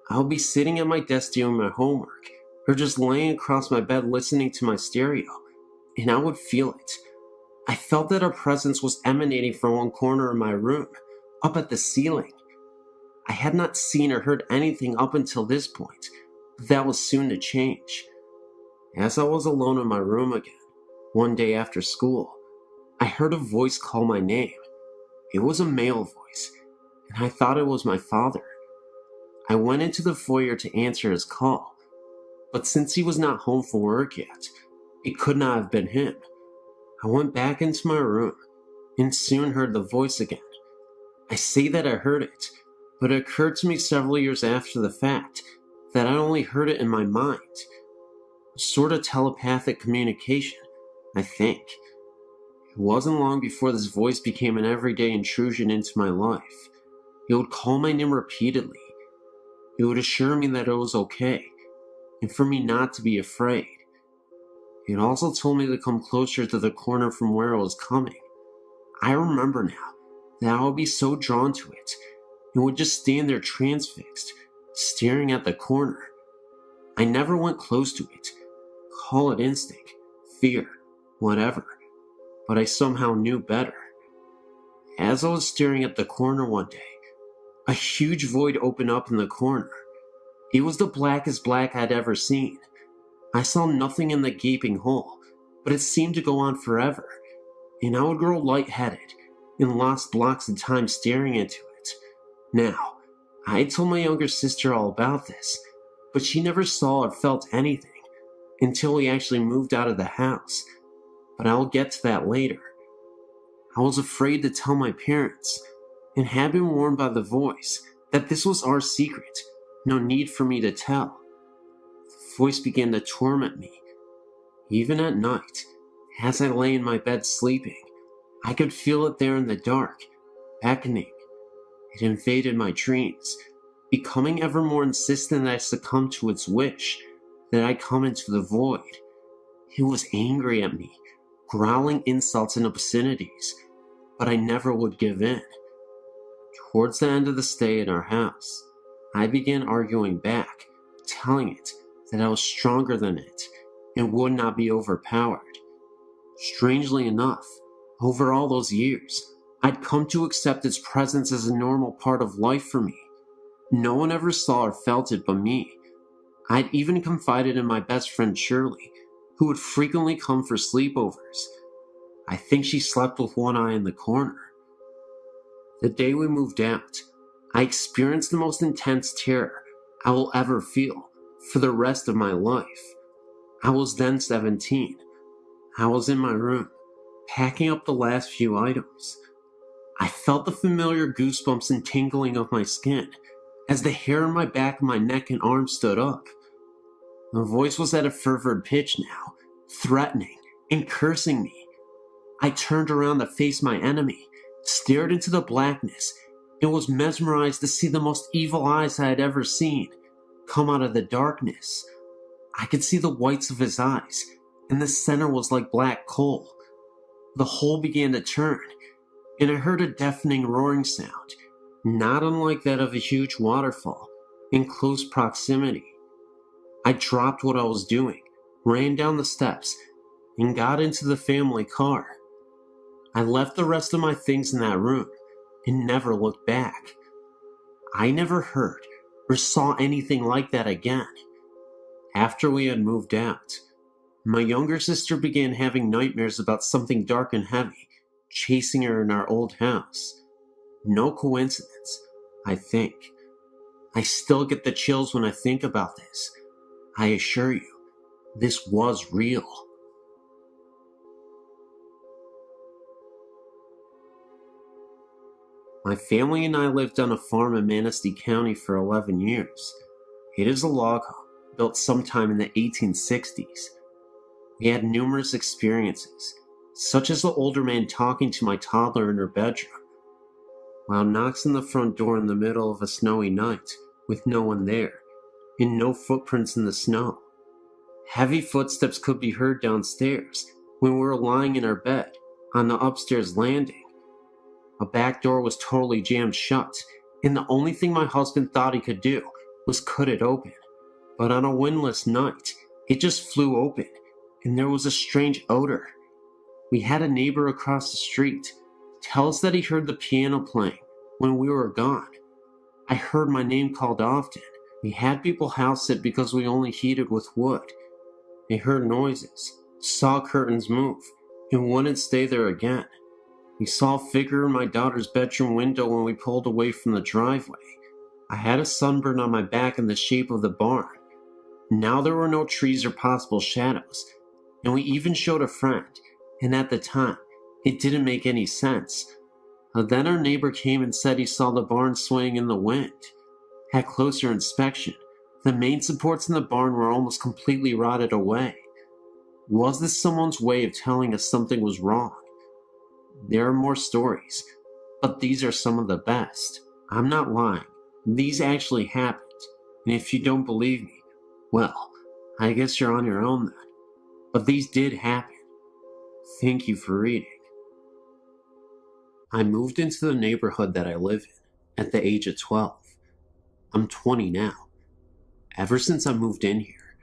I'll be sitting at my desk doing my homework, or just laying across my bed listening to my stereo, and I would feel it. I felt that a presence was emanating from one corner of my room, up at the ceiling. I had not seen or heard anything up until this point, but that was soon to change. As I was alone in my room again, one day after school, I heard a voice call my name. It was a male voice, and I thought it was my father. I went into the foyer to answer his call, but since he was not home from work yet, it could not have been him. I went back into my room and soon heard the voice again. I say that I heard it, but it occurred to me several years after the fact that I only heard it in my mind. A sort of telepathic communication, I think. It wasn't long before this voice became an everyday intrusion into my life. It would call my name repeatedly. It would assure me that it was okay, and for me not to be afraid. It also told me to come closer to the corner from where it was coming. I remember now that I would be so drawn to it, and would just stand there transfixed, staring at the corner. I never went close to it. Call it instinct, fear, whatever, but I somehow knew better. As I was staring at the corner one day, a huge void opened up in the corner. It was the blackest black I'd ever seen. I saw nothing in the gaping hole, but it seemed to go on forever, and I would grow lightheaded and lost blocks of time staring into it. Now, I had told my younger sister all about this, but she never saw or felt anything until we actually moved out of the house, but I'll get to that later. I was afraid to tell my parents, and had been warned by the voice that this was our secret, no need for me to tell. The voice began to torment me. Even at night, as I lay in my bed sleeping, I could feel it there in the dark, beckoning. It invaded my dreams, becoming ever more insistent that I succumb to its wish, that I come into the void. It was angry at me, growling insults and obscenities, but I never would give in. Towards the end of the stay in our house, I began arguing back, telling it that I was stronger than it and would not be overpowered. Strangely enough, over all those years, I'd come to accept its presence as a normal part of life for me. No one ever saw or felt it but me. I'd even confided in my best friend Shirley, who would frequently come for sleepovers. I think she slept with one eye in the corner. The day we moved out, I experienced the most intense terror I will ever feel for the rest of my life. I was then 17. I was in my room, packing up the last few items. I felt the familiar goosebumps and tingling of my skin as the hair on my back of my neck and arms stood up. The voice was at a fervid pitch now, threatening and cursing me. I turned around to face my enemy, stared into the blackness, and was mesmerized to see the most evil eyes I had ever seen come out of the darkness. I could see the whites of his eyes, and the center was like black coal. The whole began to turn, and I heard a deafening roaring sound, not unlike that of a huge waterfall, in close proximity. I dropped what I was doing, ran down the steps, and got into the family car. I left the rest of my things in that room and never looked back. I never heard or saw anything like that again. After we had moved out, my younger sister began having nightmares about something dark and heavy chasing her in our old house. No coincidence, I think. I still get the chills when I think about this. I assure you, this was real. My family and I lived on a farm in Manistee County for 11 years. It is a log home built sometime in the 1860s. We had numerous experiences, such as the older man talking to my toddler in her bedroom, while knocks on the front door in the middle of a snowy night with no one there, and no footprints in the snow. Heavy footsteps could be heard downstairs when we were lying in our bed on the upstairs landing. A back door was totally jammed shut, and the only thing my husband thought he could do was cut it open. But on a windless night, it just flew open, and there was a strange odor. We had a neighbor across the street tell us that he heard the piano playing when we were gone. I heard my name called often. We had people house sit because we only heated with wood. They heard noises, saw curtains move, and wouldn't stay there again. We saw a figure in my daughter's bedroom window when we pulled away from the driveway. I had a sunburn on my back in the shape of the barn. Now there were no trees or possible shadows, and we even showed a friend, and at the time, it didn't make any sense. Then our neighbor came and said he saw the barn swaying in the wind. At closer inspection, the main supports in the barn were almost completely rotted away. Was this someone's way of telling us something was wrong? There are more stories, but these are some of the best. I'm not lying. These actually happened, and if you don't believe me, well, I guess you're on your own then. But these did happen. Thank you for reading. I moved into the neighborhood that I live in at the age of 12. I'm 20 now. Ever since I moved in here,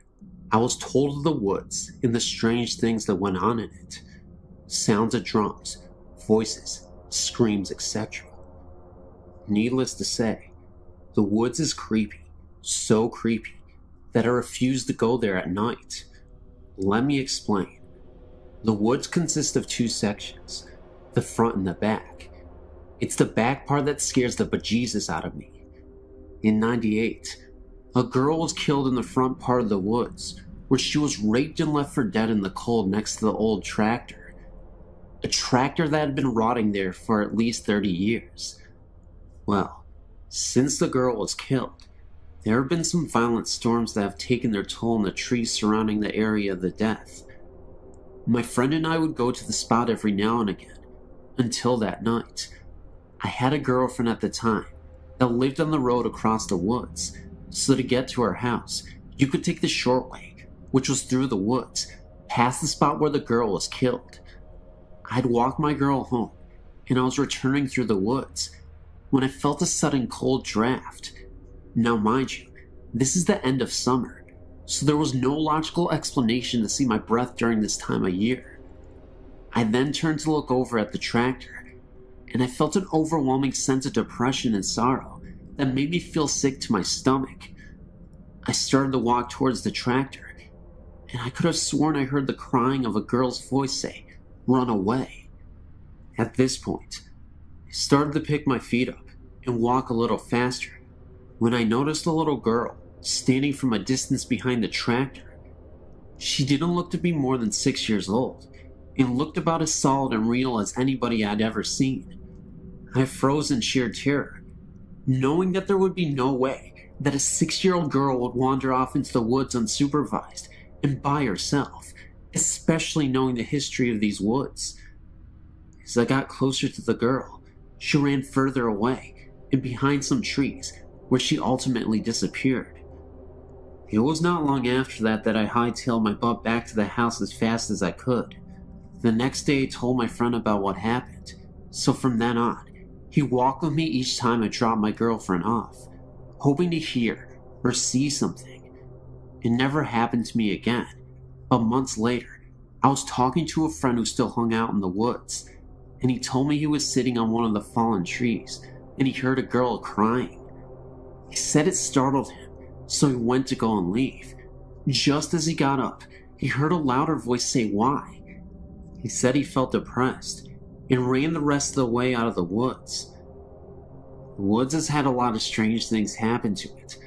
I was told of the woods and the strange things that went on in it. Sounds of drums, voices, screams, etc. Needless to say, the woods is creepy, so creepy that I refuse to go there at night. Let me explain. The woods consist of two sections, the front and the back. It's the back part that scares the bejesus out of me. In '98, a girl was killed in the front part of the woods, where she was raped and left for dead in the cold next to the old tractor. A tractor that had been rotting there for at least 30 years. Well, since the girl was killed, there have been some violent storms that have taken their toll on the trees surrounding the area of the death. My friend and I would go to the spot every now and again, until that night. I had a girlfriend at the time that lived on the road across the woods, so to get to her house, you could take the short way, which was through the woods, past the spot where the girl was killed. I'd walk my girl home, and I was returning through the woods, when I felt a sudden cold draft. Now mind you, this is the end of summer, so there was no logical explanation to see my breath during this time of year. I then turned to look over at the tractor, and I felt an overwhelming sense of depression and sorrow that made me feel sick to my stomach. I started to walk towards the tractor, and I could have sworn I heard the crying of a girl's voice say, "Run away." At this point, I started to pick my feet up and walk a little faster, when I noticed a little girl standing from a distance behind the tractor. She didn't look to be more than 6 years old, and looked about as solid and real as anybody I'd ever seen. I froze in sheer terror, knowing that there would be no way that a 6-year-old girl would wander off into the woods unsupervised and by herself, especially knowing the history of these woods. As I got closer to the girl, she ran further away and behind some trees, where she ultimately disappeared. It was not long after that I hightailed my butt back to the house as fast as I could. The next day I told my friend about what happened, so from then on, he walked with me each time I dropped my girlfriend off, hoping to hear or see something. It never happened to me again, but months later, I was talking to a friend who still hung out in the woods, and he told me he was sitting on one of the fallen trees, and he heard a girl crying. He said it startled him, so he went to go and leave. Just as he got up, he heard a louder voice say why. He said he felt depressed, and ran the rest of the way out of the woods. The woods has had a lot of strange things happen to it,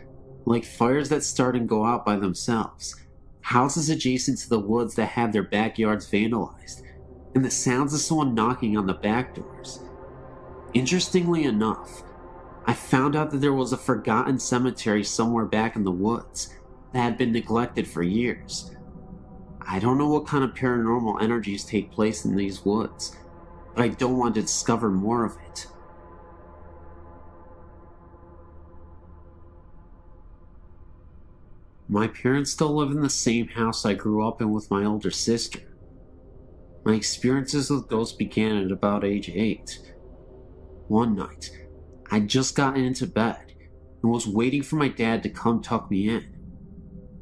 like fires that start and go out by themselves, houses adjacent to the woods that have their backyards vandalized, and the sounds of someone knocking on the back doors. Interestingly enough, I found out that there was a forgotten cemetery somewhere back in the woods that had been neglected for years. I don't know what kind of paranormal energies take place in these woods, but I don't want to discover more of it. My parents still live in the same house I grew up in with my older sister. My experiences with ghosts began at about age 8. One night, I'd just gotten into bed and was waiting for my dad to come tuck me in.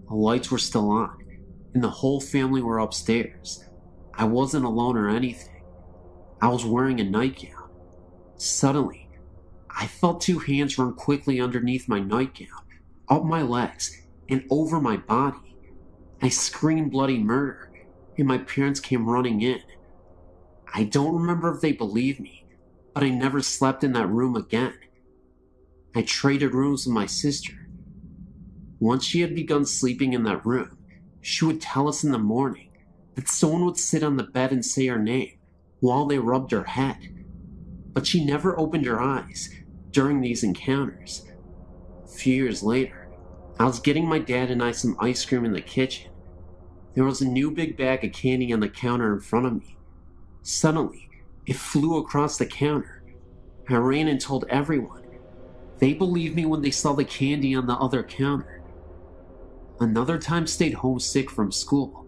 The lights were still on, and the whole family were upstairs. I wasn't alone or anything. I was wearing a nightgown. Suddenly, I felt 2 hands run quickly underneath my nightgown, up my legs, and over my body. I screamed bloody murder, and my parents came running in. I don't remember if they believed me, but I never slept in that room again. I traded rooms with my sister. Once she had begun sleeping in that room, she would tell us in the morning that someone would sit on the bed and say her name while they rubbed her head. But she never opened her eyes during these encounters. A few years later, I was getting my dad and I some ice cream in the kitchen. There was a new big bag of candy on the counter in front of me. Suddenly, it flew across the counter. I ran and told everyone. They believed me when they saw the candy on the other counter. Another time stayed home sick from school.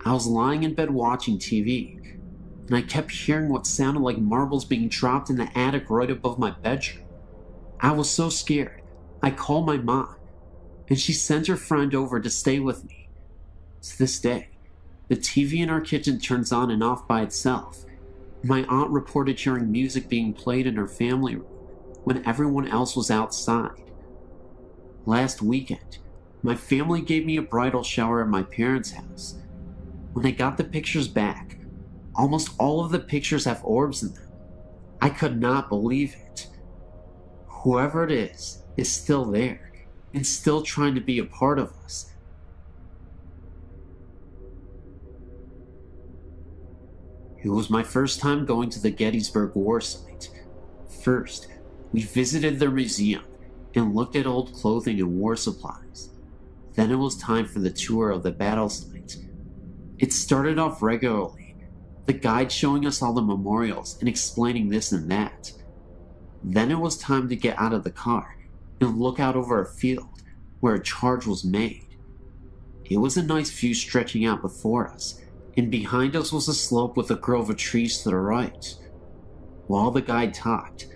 I was lying in bed watching TV, and I kept hearing what sounded like marbles being dropped in the attic right above my bedroom. I was so scared, I called my mom, and she sent her friend over to stay with me. To this day, the TV in our kitchen turns on and off by itself. My aunt reported hearing music being played in her family room when everyone else was outside. Last weekend, my family gave me a bridal shower at my parents' house. When I got the pictures back, almost all of the pictures have orbs in them. I could not believe it. Whoever it is still there and still trying to be a part of us. It was my first time going to the Gettysburg War site. First, we visited their museum and looked at old clothing and war supplies. Then it was time for the tour of the battle site. It started off regularly, the guide showing us all the memorials and explaining this and that. Then it was time to get out of the car and look out over a field where a charge was made. It was a nice view stretching out before us, and behind us was a slope with a grove of trees to the right. While the guide talked,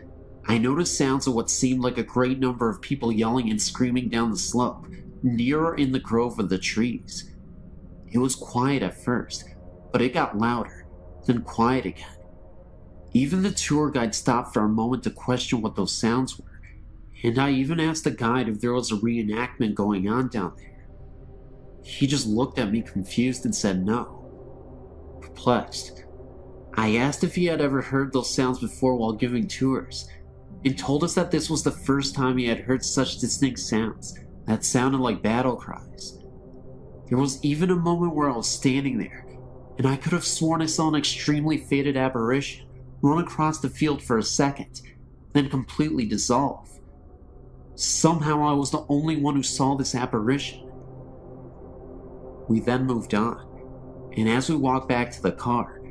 I noticed sounds of what seemed like a great number of people yelling and screaming down the slope, nearer in the grove of the trees. It was quiet at first, but it got louder, then quiet again. Even the tour guide stopped for a moment to question what those sounds were, and I even asked the guide if there was a reenactment going on down there. He just looked at me confused and said no. Perplexed, I asked if he had ever heard those sounds before while giving tours, and told us that this was the first time he had heard such distinct sounds that sounded like battle cries. There was even a moment where I was standing there, and I could have sworn I saw an extremely faded apparition run across the field for a second, then completely dissolve. Somehow I was the only one who saw this apparition. We then moved on, and as we walked back to the car,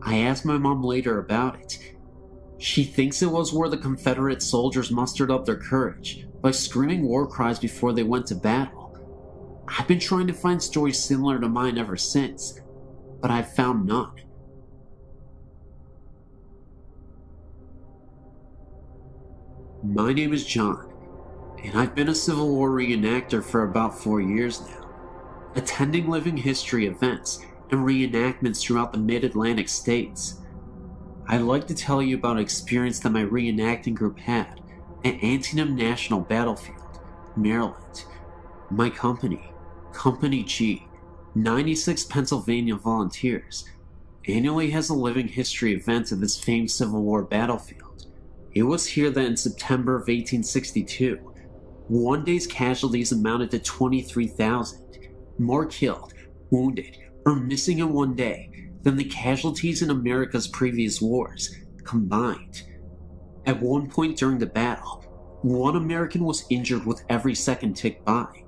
I asked my mom later about it. She thinks it was where the Confederate soldiers mustered up their courage by screaming war cries before they went to battle. I've been trying to find stories similar to mine ever since, but I've found none. My name is John, and I've been a Civil War reenactor for about 4 years now, attending living history events and reenactments throughout the mid-Atlantic states. I'd like to tell you about an experience that my reenacting group had at Antietam National Battlefield, Maryland. My company, Company G, 96 Pennsylvania Volunteers, annually has a living history event at this famed Civil War battlefield. It was here that in September of 1862, one day's casualties amounted to 23,000, more killed, wounded, or missing in one day than the casualties in America's previous wars combined. At one point during the battle, one American was injured with every second ticked by.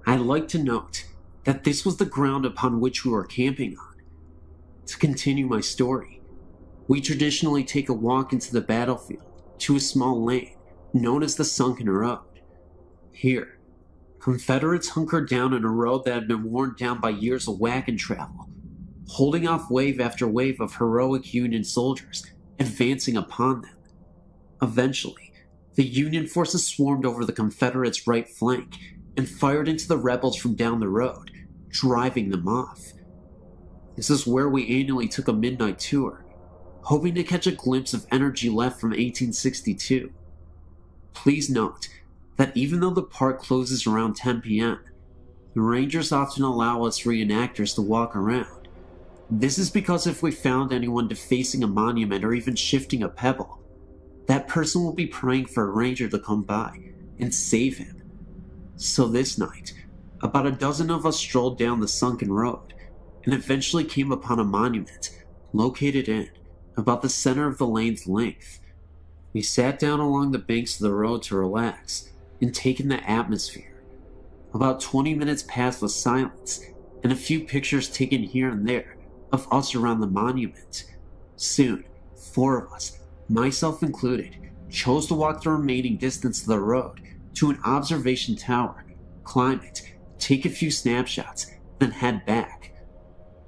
I'd like to note that this was the ground upon which we were camping on. To continue my story, we traditionally take a walk into the battlefield to a small lane known as the Sunken Road. Here, Confederates hunkered down on a road that had been worn down by years of wagon travel, holding off wave after wave of heroic Union soldiers advancing upon them. Eventually, the Union forces swarmed over the Confederates' right flank and fired into the rebels from down the road, driving them off. This is where we annually took a midnight tour, hoping to catch a glimpse of energy left from 1862. Please note that even though the park closes around 10 p.m., the rangers often allow us reenactors to walk around. This is because if we found anyone defacing a monument or even shifting a pebble, that person will be praying for a ranger to come by and save him. So this night, about a dozen of us strolled down the sunken road and eventually came upon a monument located in about the center of the lane's length. We sat down along the banks of the road to relax and take in the atmosphere. About 20 minutes passed with silence and a few pictures taken here and there of us around the monument. Soon, 4 of us, myself included, chose to walk the remaining distance of the road to an observation tower, climb it, take a few snapshots, then head back.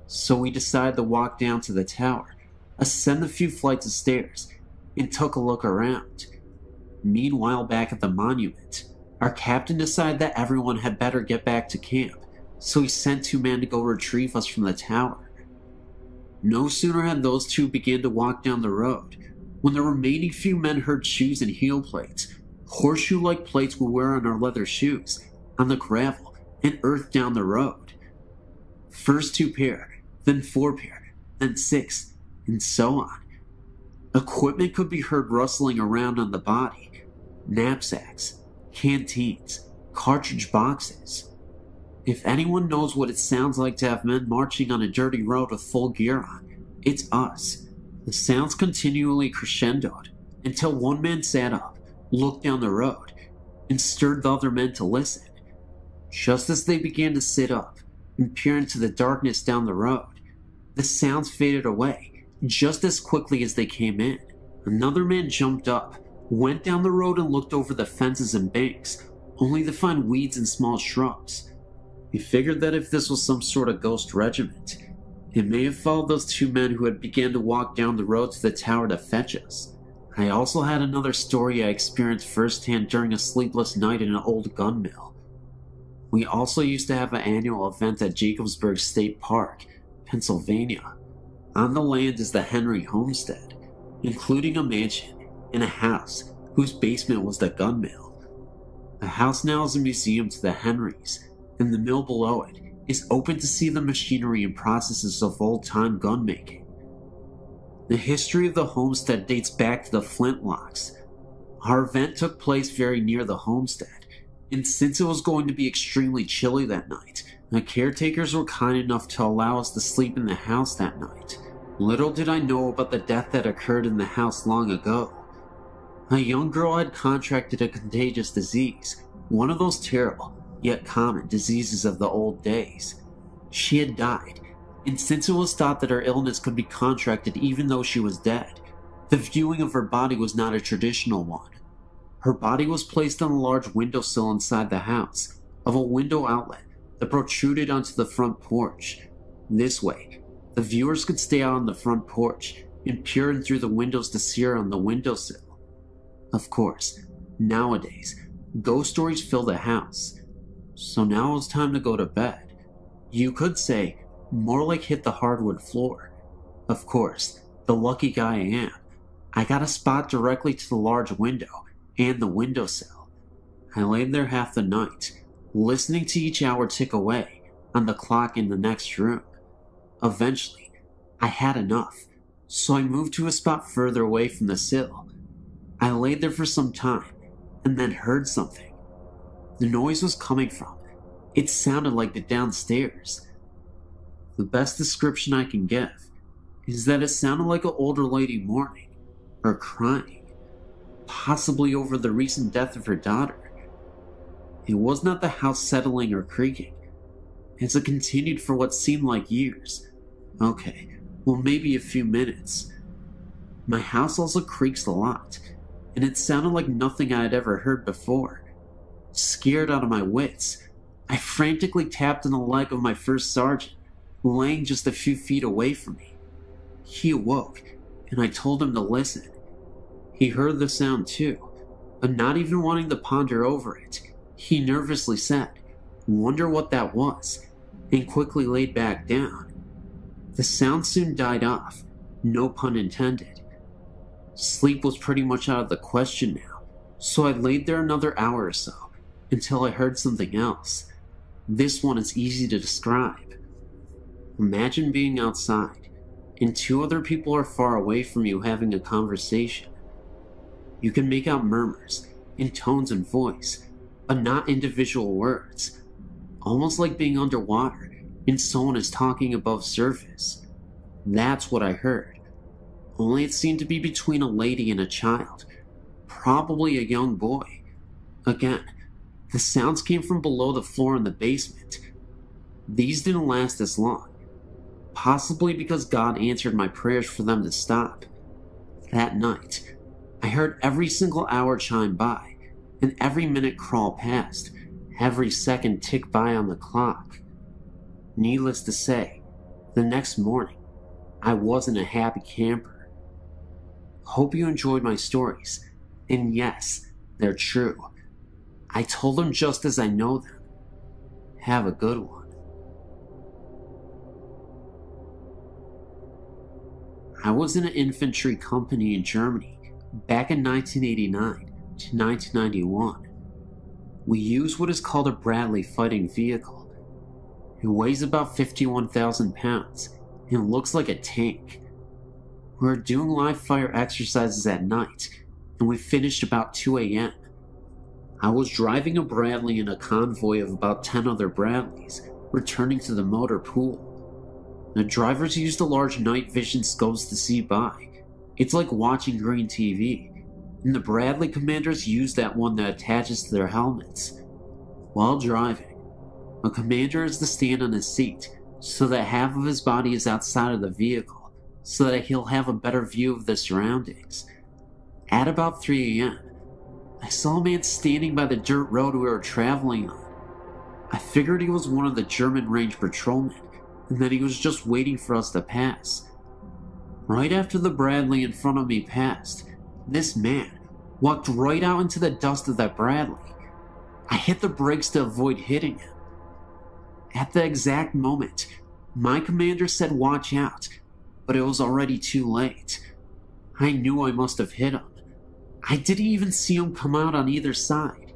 So we decided to walk down to the tower, ascend a few flights of stairs, and took a look around. Meanwhile, back at the monument, our captain decided that everyone had better get back to camp, so he sent 2 men to go retrieve us from the tower. No sooner had those 2 begun to walk down the road, when the remaining few men heard shoes and heel plates, horseshoe-like plates we wear on our leather shoes, on the gravel and earth down the road. First 2 pair, then 4 pair, then 6, and so on. Equipment could be heard rustling around on the body: knapsacks, canteens, cartridge boxes. If anyone knows what it sounds like to have men marching on a dirty road with full gear on, it's us. The sounds continually crescendoed until one man sat up, looked down the road, and stirred the other men to listen. Just as they began to sit up and peer into the darkness down the road, the sounds faded away just as quickly as they came in. Another man jumped up, went down the road and looked over the fences and banks, only to find weeds and small shrubs. He figured that if this was some sort of ghost regiment, it may have followed those 2 men who had begun to walk down the road to the tower to fetch us. I also had another story I experienced firsthand during a sleepless night in an old gun mill. We also used to have an annual event at Jacobsburg State Park, Pennsylvania. On the land is the Henry Homestead, including a mansion and a house whose basement was the gun mill. The house now is a museum to the Henrys, and the mill below it is open to see the machinery and processes of old-time gun making. The history of the homestead dates back to the Flintlocks. Our event took place very near the homestead, and since it was going to be extremely chilly that night, the caretakers were kind enough to allow us to sleep in the house that night. Little did I know about the death that occurred in the house long ago. A young girl had contracted a contagious disease, one of those terrible, yet common diseases of the old days. She had died, and since it was thought that her illness could be contracted even though she was dead, the viewing of her body was not a traditional one. Her body was placed on a large windowsill inside the house, of a window outlet that protruded onto the front porch. This way, the viewers could stay out on the front porch and peer in through the windows to see her on the windowsill. Of course, nowadays, ghost stories fill the house. So now it was time to go to bed. You could say, more like hit the hardwood floor. Of course, the lucky guy I am, I got a spot directly to the large window and the windowsill. I laid there half the night, listening to each hour tick away on the clock in the next room. Eventually, I had enough, so I moved to a spot further away from the sill. I laid there for some time, and then heard something. The noise was coming from. It sounded like the downstairs. The best description I can give is that it sounded like an older lady mourning, or crying, possibly over the recent death of her daughter. It was not the house settling or creaking. as it continued for what seemed like years. Okay, well, maybe a few minutes. My house also creaks a lot, and it sounded like nothing I had ever heard before. Scared out of my wits, I frantically tapped on the leg of my first sergeant, laying just a few feet away from me. He awoke, and I told him to listen. He heard the sound too, but not even wanting to ponder over it, he nervously said, "Wonder what that was," and quickly laid back down. The sound soon died off, no pun intended. Sleep was pretty much out of the question now, so I laid there another hour or so, until I heard something else. This one is easy to describe. Imagine being outside, and two other people are far away from you having a conversation. You can make out murmurs, in tones and voice, but not individual words. Almost like being underwater, and someone is talking above surface. That's what I heard. Only it seemed to be between a lady and a child, probably a young boy. Again, the sounds came from below the floor in the basement. These didn't last as long, possibly because God answered my prayers for them to stop. That night, I heard every single hour chime by, and every minute crawl past, every second tick by on the clock. Needless to say, the next morning, I wasn't a happy camper. Hope you enjoyed my stories, and yes, they're true. I told them just as I know them. Have a good one. I was in an infantry company in Germany back in 1989 to 1991. We used what is called a Bradley fighting vehicle. It weighs about 51,000 pounds and looks like a tank. We were doing live fire exercises at night, and we finished about 2 a.m. I was driving a Bradley in a convoy of about 10 other Bradleys, returning to the motor pool. The drivers used a large night vision scopes to see by. It's like watching green TV, and the Bradley commanders use that one that attaches to their helmets. While driving, a commander is to stand on his seat so that half of his body is outside of the vehicle, so that he'll have a better view of the surroundings. At about 3 a.m., I saw a man standing by the dirt road we were traveling on. I figured he was one of the German range patrolmen, and that he was just waiting for us to pass. Right after the Bradley in front of me passed, this man walked right out into the dust of that Bradley. I hit the brakes to avoid hitting him. At the exact moment, my commander said watch out, but it was already too late. I knew I must have hit him. I didn't even see him come out on either side.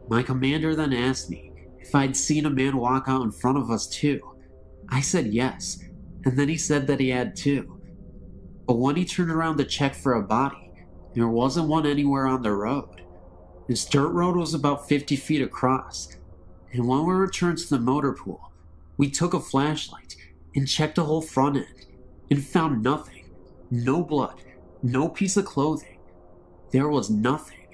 My commander then asked me if I'd seen a man walk out in front of us too. I said yes, and then he said that he had too. But when he turned around to check for a body, there wasn't one anywhere on the road. This dirt road was about 50 feet across, and when we returned to the motor pool, we took a flashlight and checked the whole front end, and found nothing. No blood, no piece of clothing. There was nothing.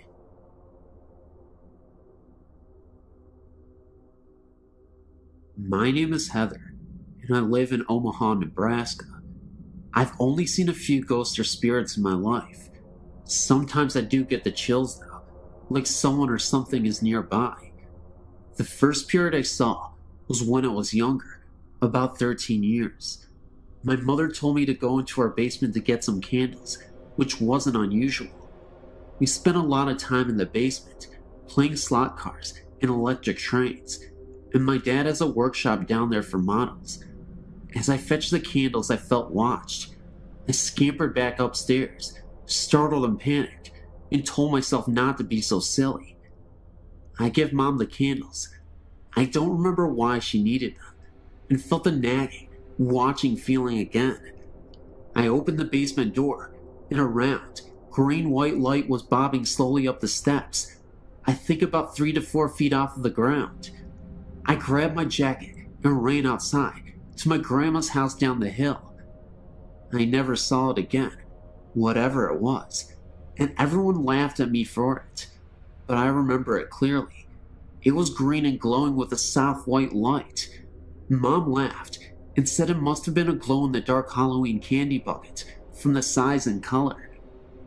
My name is Heather, and I live in Omaha, Nebraska. I've only seen a few ghosts or spirits in my life. Sometimes I do get the chills though, like someone or something is nearby. The first spirit I saw was when I was younger, about 13 years. My mother told me to go into our basement to get some candles, which wasn't unusual. We spent a lot of time in the basement, playing slot cars and electric trains, and my dad has a workshop down there for models. As I fetched the candles, I felt watched. I scampered back upstairs, startled and panicked, and told myself not to be so silly. I give Mom the candles. I don't remember why she needed them, and felt the nagging, watching feeling again. I opened the basement door, and a round, green-white light was bobbing slowly up the steps, I think about 3 to 4 feet off of the ground. I grabbed my jacket and ran outside to my grandma's house down the hill. I never saw it again, whatever it was, and everyone laughed at me for it, but I remember it clearly. It was green and glowing with a soft white light. Mom laughed and said it must have been a glow-in-the-dark Halloween candy bucket from the size and color,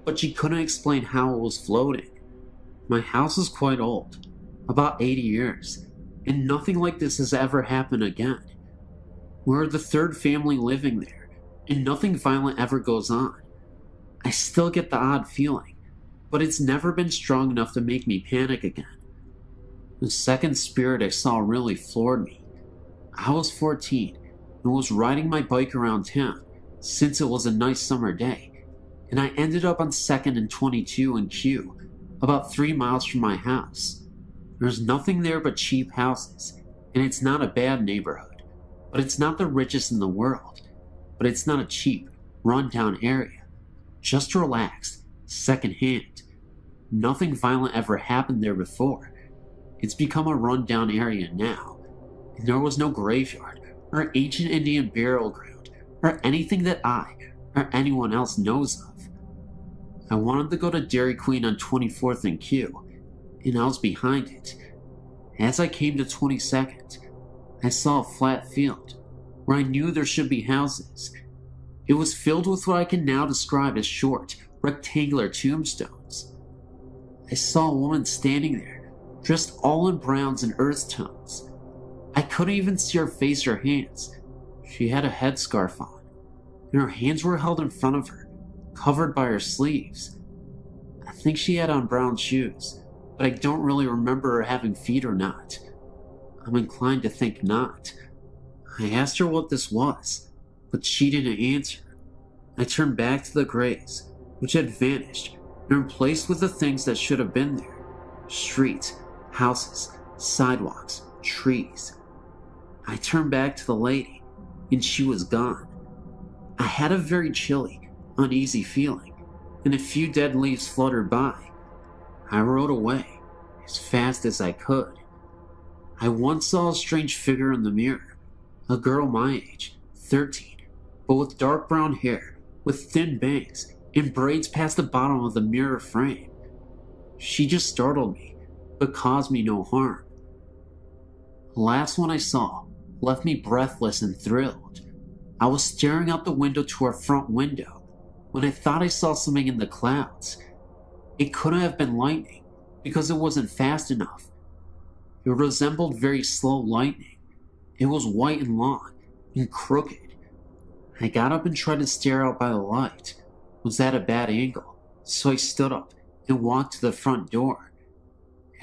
but she couldn't explain how it was floating. My house is quite old, about 80 years, and nothing like this has ever happened again. We're the third family living there, and nothing violent ever goes on. I still get the odd feeling, but it's never been strong enough to make me panic again. The second spirit I saw really floored me. I was 14 and was riding my bike around town since it was a nice summer day, and I ended up on 2nd and 22 in Q, about 3 miles from my house. There's nothing there but cheap houses, and it's not a bad neighborhood, but it's not the richest in the world, but it's not a cheap, run-down area. Just relaxed, second-hand. Nothing violent ever happened there before. It's become a run-down area now, and there was no graveyard or ancient Indian burial ground or anything that I or anyone else knows of. I wanted to go to Dairy Queen on 24th and Q, and I was behind it. As I came to 22nd, I saw a flat field where I knew there should be houses. It was filled with what I can now describe as short, rectangular tombstones. I saw a woman standing there, dressed all in browns and earth tones. I couldn't even see her face or hands. She had a headscarf on, and her hands were held in front of her, covered by her sleeves. I think she had on brown shoes, but I don't really remember her having feet or not. I'm inclined to think not. I asked her what this was, but she didn't answer. I turned back to the graves, which had vanished and replaced with the things that should have been there. Streets, houses, sidewalks, trees. I turned back to the lady, and she was gone. I had a very chilly, uneasy feeling, and a few dead leaves fluttered by. I rode away, as fast as I could. I once saw a strange figure in the mirror, a girl my age, 13, but with dark brown hair, with thin bangs, and braids past the bottom of the mirror frame. She just startled me, but caused me no harm. The last one I saw left me breathless and thrilled. I was staring out the window to our front window when I thought I saw something in the clouds. It couldn't have been lightning because it wasn't fast enough. It resembled very slow lightning. It was white and long and crooked. I got up and tried to stare out by the light. It was at a bad angle, so I stood up and walked to the front door.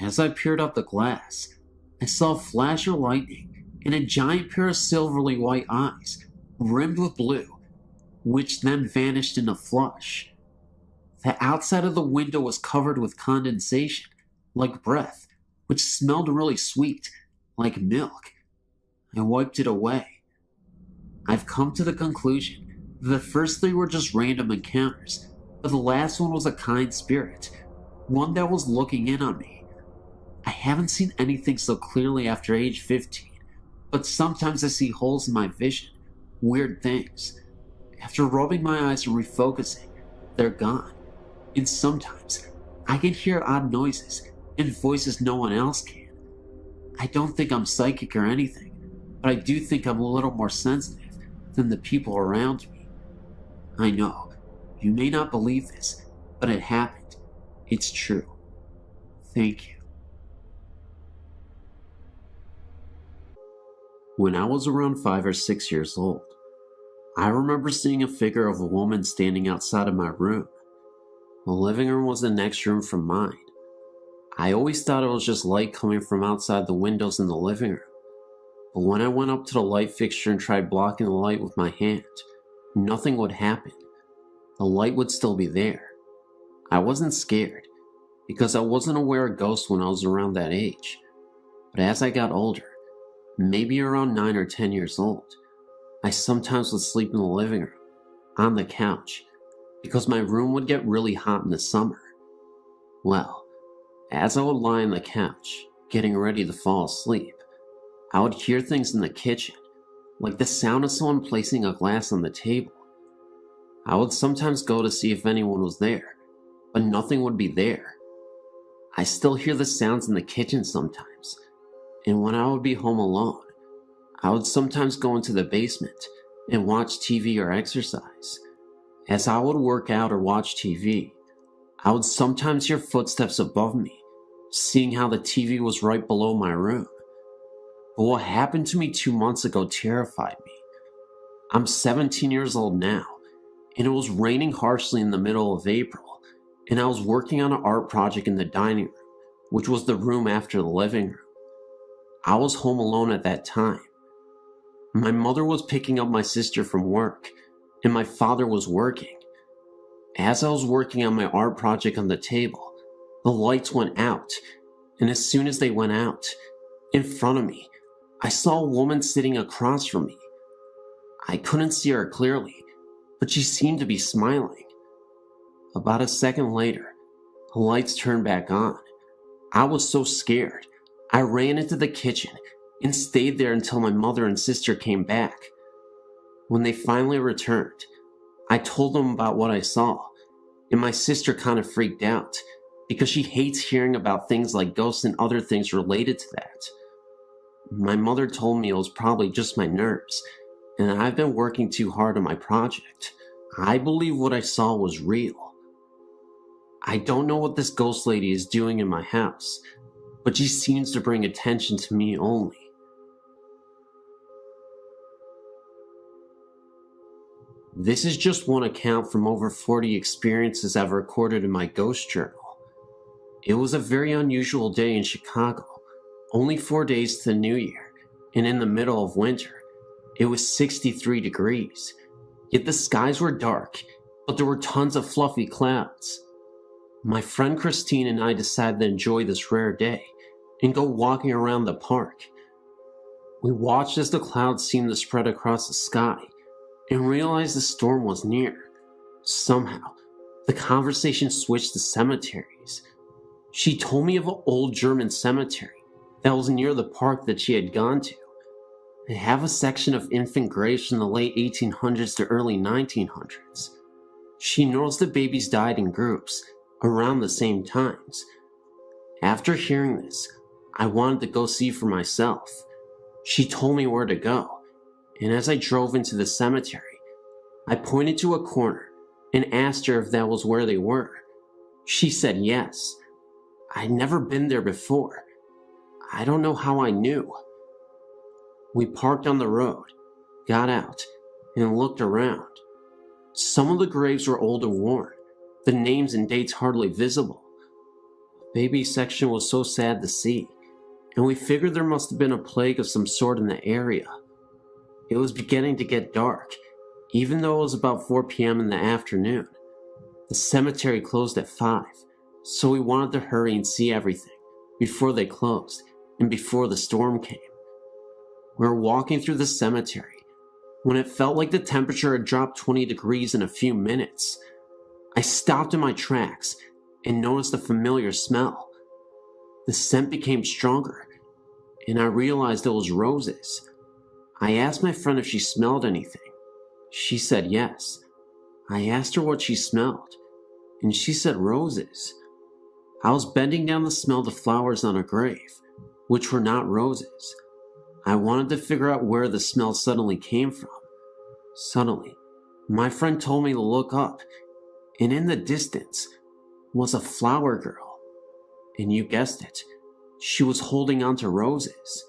As I peered out the glass, I saw a flash of lightning and a giant pair of silvery white eyes, rimmed with blue, which then vanished in a flush. The outside of the window was covered with condensation, like breath, which smelled really sweet, like milk. I wiped it away. I've come to the conclusion that the first 3 were just random encounters, but the last one was a kind spirit, one that was looking in on me. I haven't seen anything so clearly after age 15, but sometimes I see holes in my vision, weird things. After rubbing my eyes and refocusing, they're gone. And sometimes I can hear odd noises and voices no one else can. I don't think I'm psychic or anything, but I do think I'm a little more sensitive than the people around me. I know, you may not believe this, but it happened. It's true. Thank you. When I was around 5 or 6 years old, I remember seeing a figure of a woman standing outside of my room. The living room was the next room from mine. I always thought it was just light coming from outside the windows in the living room. But when I went up to the light fixture and tried blocking the light with my hand, nothing would happen. The light would still be there. I wasn't scared, because I wasn't aware of ghosts when I was around that age. But as I got older, maybe around 9 or 10 years old, I sometimes would sleep in the living room, on the couch, because my room would get really hot in the summer. Well, as I would lie on the couch, getting ready to fall asleep, I would hear things in the kitchen, like the sound of someone placing a glass on the table. I would sometimes go to see if anyone was there, but nothing would be there. I still hear the sounds in the kitchen sometimes, and when I would be home alone, I would sometimes go into the basement and watch TV or exercise. As I would work out or watch TV, I would sometimes hear footsteps above me, seeing how the TV was right below my room. But what happened to me 2 months ago terrified me. I'm 17 years old now, and it was raining harshly in the middle of April, and I was working on an art project in the dining room, which was the room after the living room. I was home alone at that time. My mother was picking up my sister from work, and my father was working. As I was working on my art project on the table, the lights went out, and as soon as they went out, in front of me, I saw a woman sitting across from me. I couldn't see her clearly, but she seemed to be smiling. About a second later, the lights turned back on. I was so scared, I ran into the kitchen and stayed there until my mother and sister came back. When they finally returned, I told them about what I saw, and my sister kind of freaked out because she hates hearing about things like ghosts and other things related to that. My mother told me it was probably just my nerves, and I've been working too hard on my project. I believe what I saw was real. I don't know what this ghost lady is doing in my house, but she seems to bring attention to me only. This is just one account from over 40 experiences I've recorded in my ghost journal. It was a very unusual day in Chicago, only 4 days to the new year, and in the middle of winter. It was 63 degrees, yet the skies were dark, but there were tons of fluffy clouds. My friend Christine and I decided to enjoy this rare day and go walking around the park. We watched as the clouds seemed to spread across the sky and realized the storm was near. Somehow, the conversation switched to cemeteries. She told me of an old German cemetery that was near the park that she had gone to. They have a section of infant graves from the late 1800s to early 1900s. She knows the babies died in groups around the same times. After hearing this, I wanted to go see for myself. She told me where to go, and as I drove into the cemetery, I pointed to a corner and asked her if that was where they were. She said yes. I'd never been there before. I don't know how I knew. We parked on the road, got out, and looked around. Some of the graves were old and worn, the names and dates hardly visible. The baby section was so sad to see, and we figured there must have been a plague of some sort in the area. It was beginning to get dark, even though it was about 4 p.m. in the afternoon. The cemetery closed at 5, so we wanted to hurry and see everything before they closed and before the storm came. We were walking through the cemetery when it felt like the temperature had dropped 20 degrees in a few minutes. I stopped in my tracks and noticed a familiar smell. The scent became stronger, and I realized it was roses. I asked my friend if she smelled anything. She said yes. I asked her what she smelled, and she said roses. I was bending down to smell the flowers on a grave, which were not roses. I wanted to figure out where the smell suddenly came from. Suddenly, my friend told me to look up, and in the distance was a flower girl. And you guessed it, she was holding onto roses.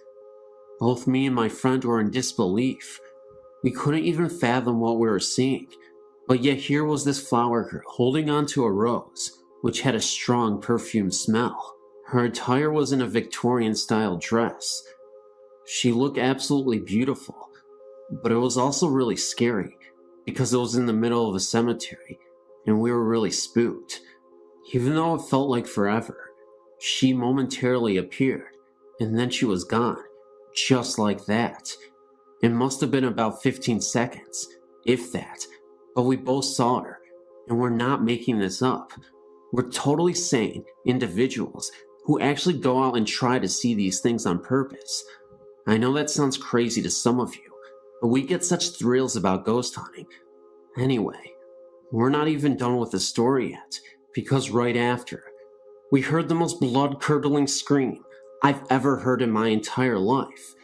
Both me and my friend were in disbelief. We couldn't even fathom what we were seeing, but yet here was this flower girl holding onto a rose, which had a strong perfume smell. Her attire was in a Victorian-style dress. She looked absolutely beautiful, but it was also really scary because it was in the middle of a cemetery and we were really spooked. Even though it felt like forever, she momentarily appeared and then she was gone, just like that. It must have been about 15 seconds, if that, but we both saw her, and we're not making this up. We're totally sane individuals who actually go out and try to see these things on purpose. I know that sounds crazy to some of you, but we get such thrills about ghost hunting. Anyway, we're not even done with the story yet, because right after, We heard the most blood-curdling scream I've ever heard in my entire life.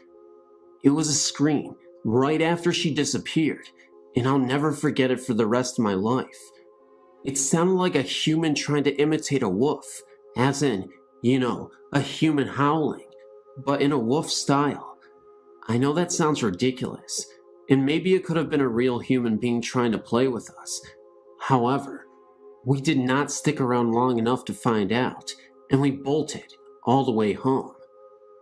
It was a scream right after she disappeared, and I'll never forget it for the rest of my life. It sounded like a human trying to imitate a wolf, as in, a human howling, but in a wolf style. I know that sounds ridiculous, and maybe it could have been a real human being trying to play with us. However, we did not stick around long enough to find out, and we bolted all the way home.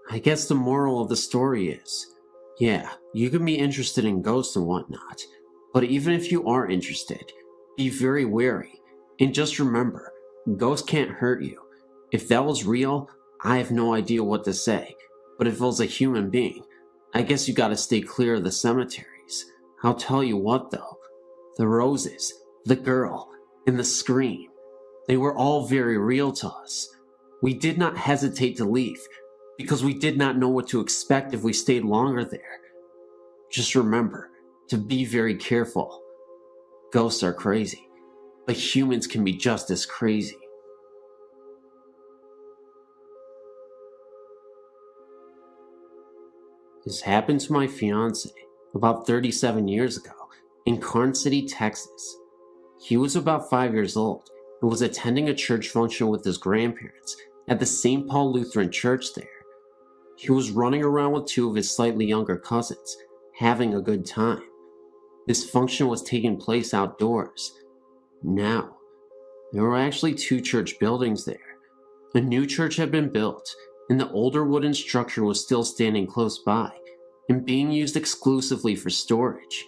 I guess the moral of the story is, yeah, you can be interested in ghosts and whatnot, but even if you are interested, be very wary, and just remember, ghosts can't hurt you. If that was real, I have no idea what to say, but if it was a human being, I guess you gotta stay clear of the cemeteries. I'll tell you what though, the roses, the girl, and the scream, they were all very real to us. We did not hesitate to leave, because we did not know what to expect if we stayed longer there. Just remember to be very careful. Ghosts are crazy, but humans can be just as crazy. This happened to my fiance about 37 years ago in Karn City, Texas. He was about 5 years old and was attending a church function with his grandparents at the St. Paul Lutheran Church there. He was running around with two of his slightly younger cousins, having a good time. This function was taking place outdoors. Now, there were actually two church buildings there. A new church had been built, and the older wooden structure was still standing close by and being used exclusively for storage.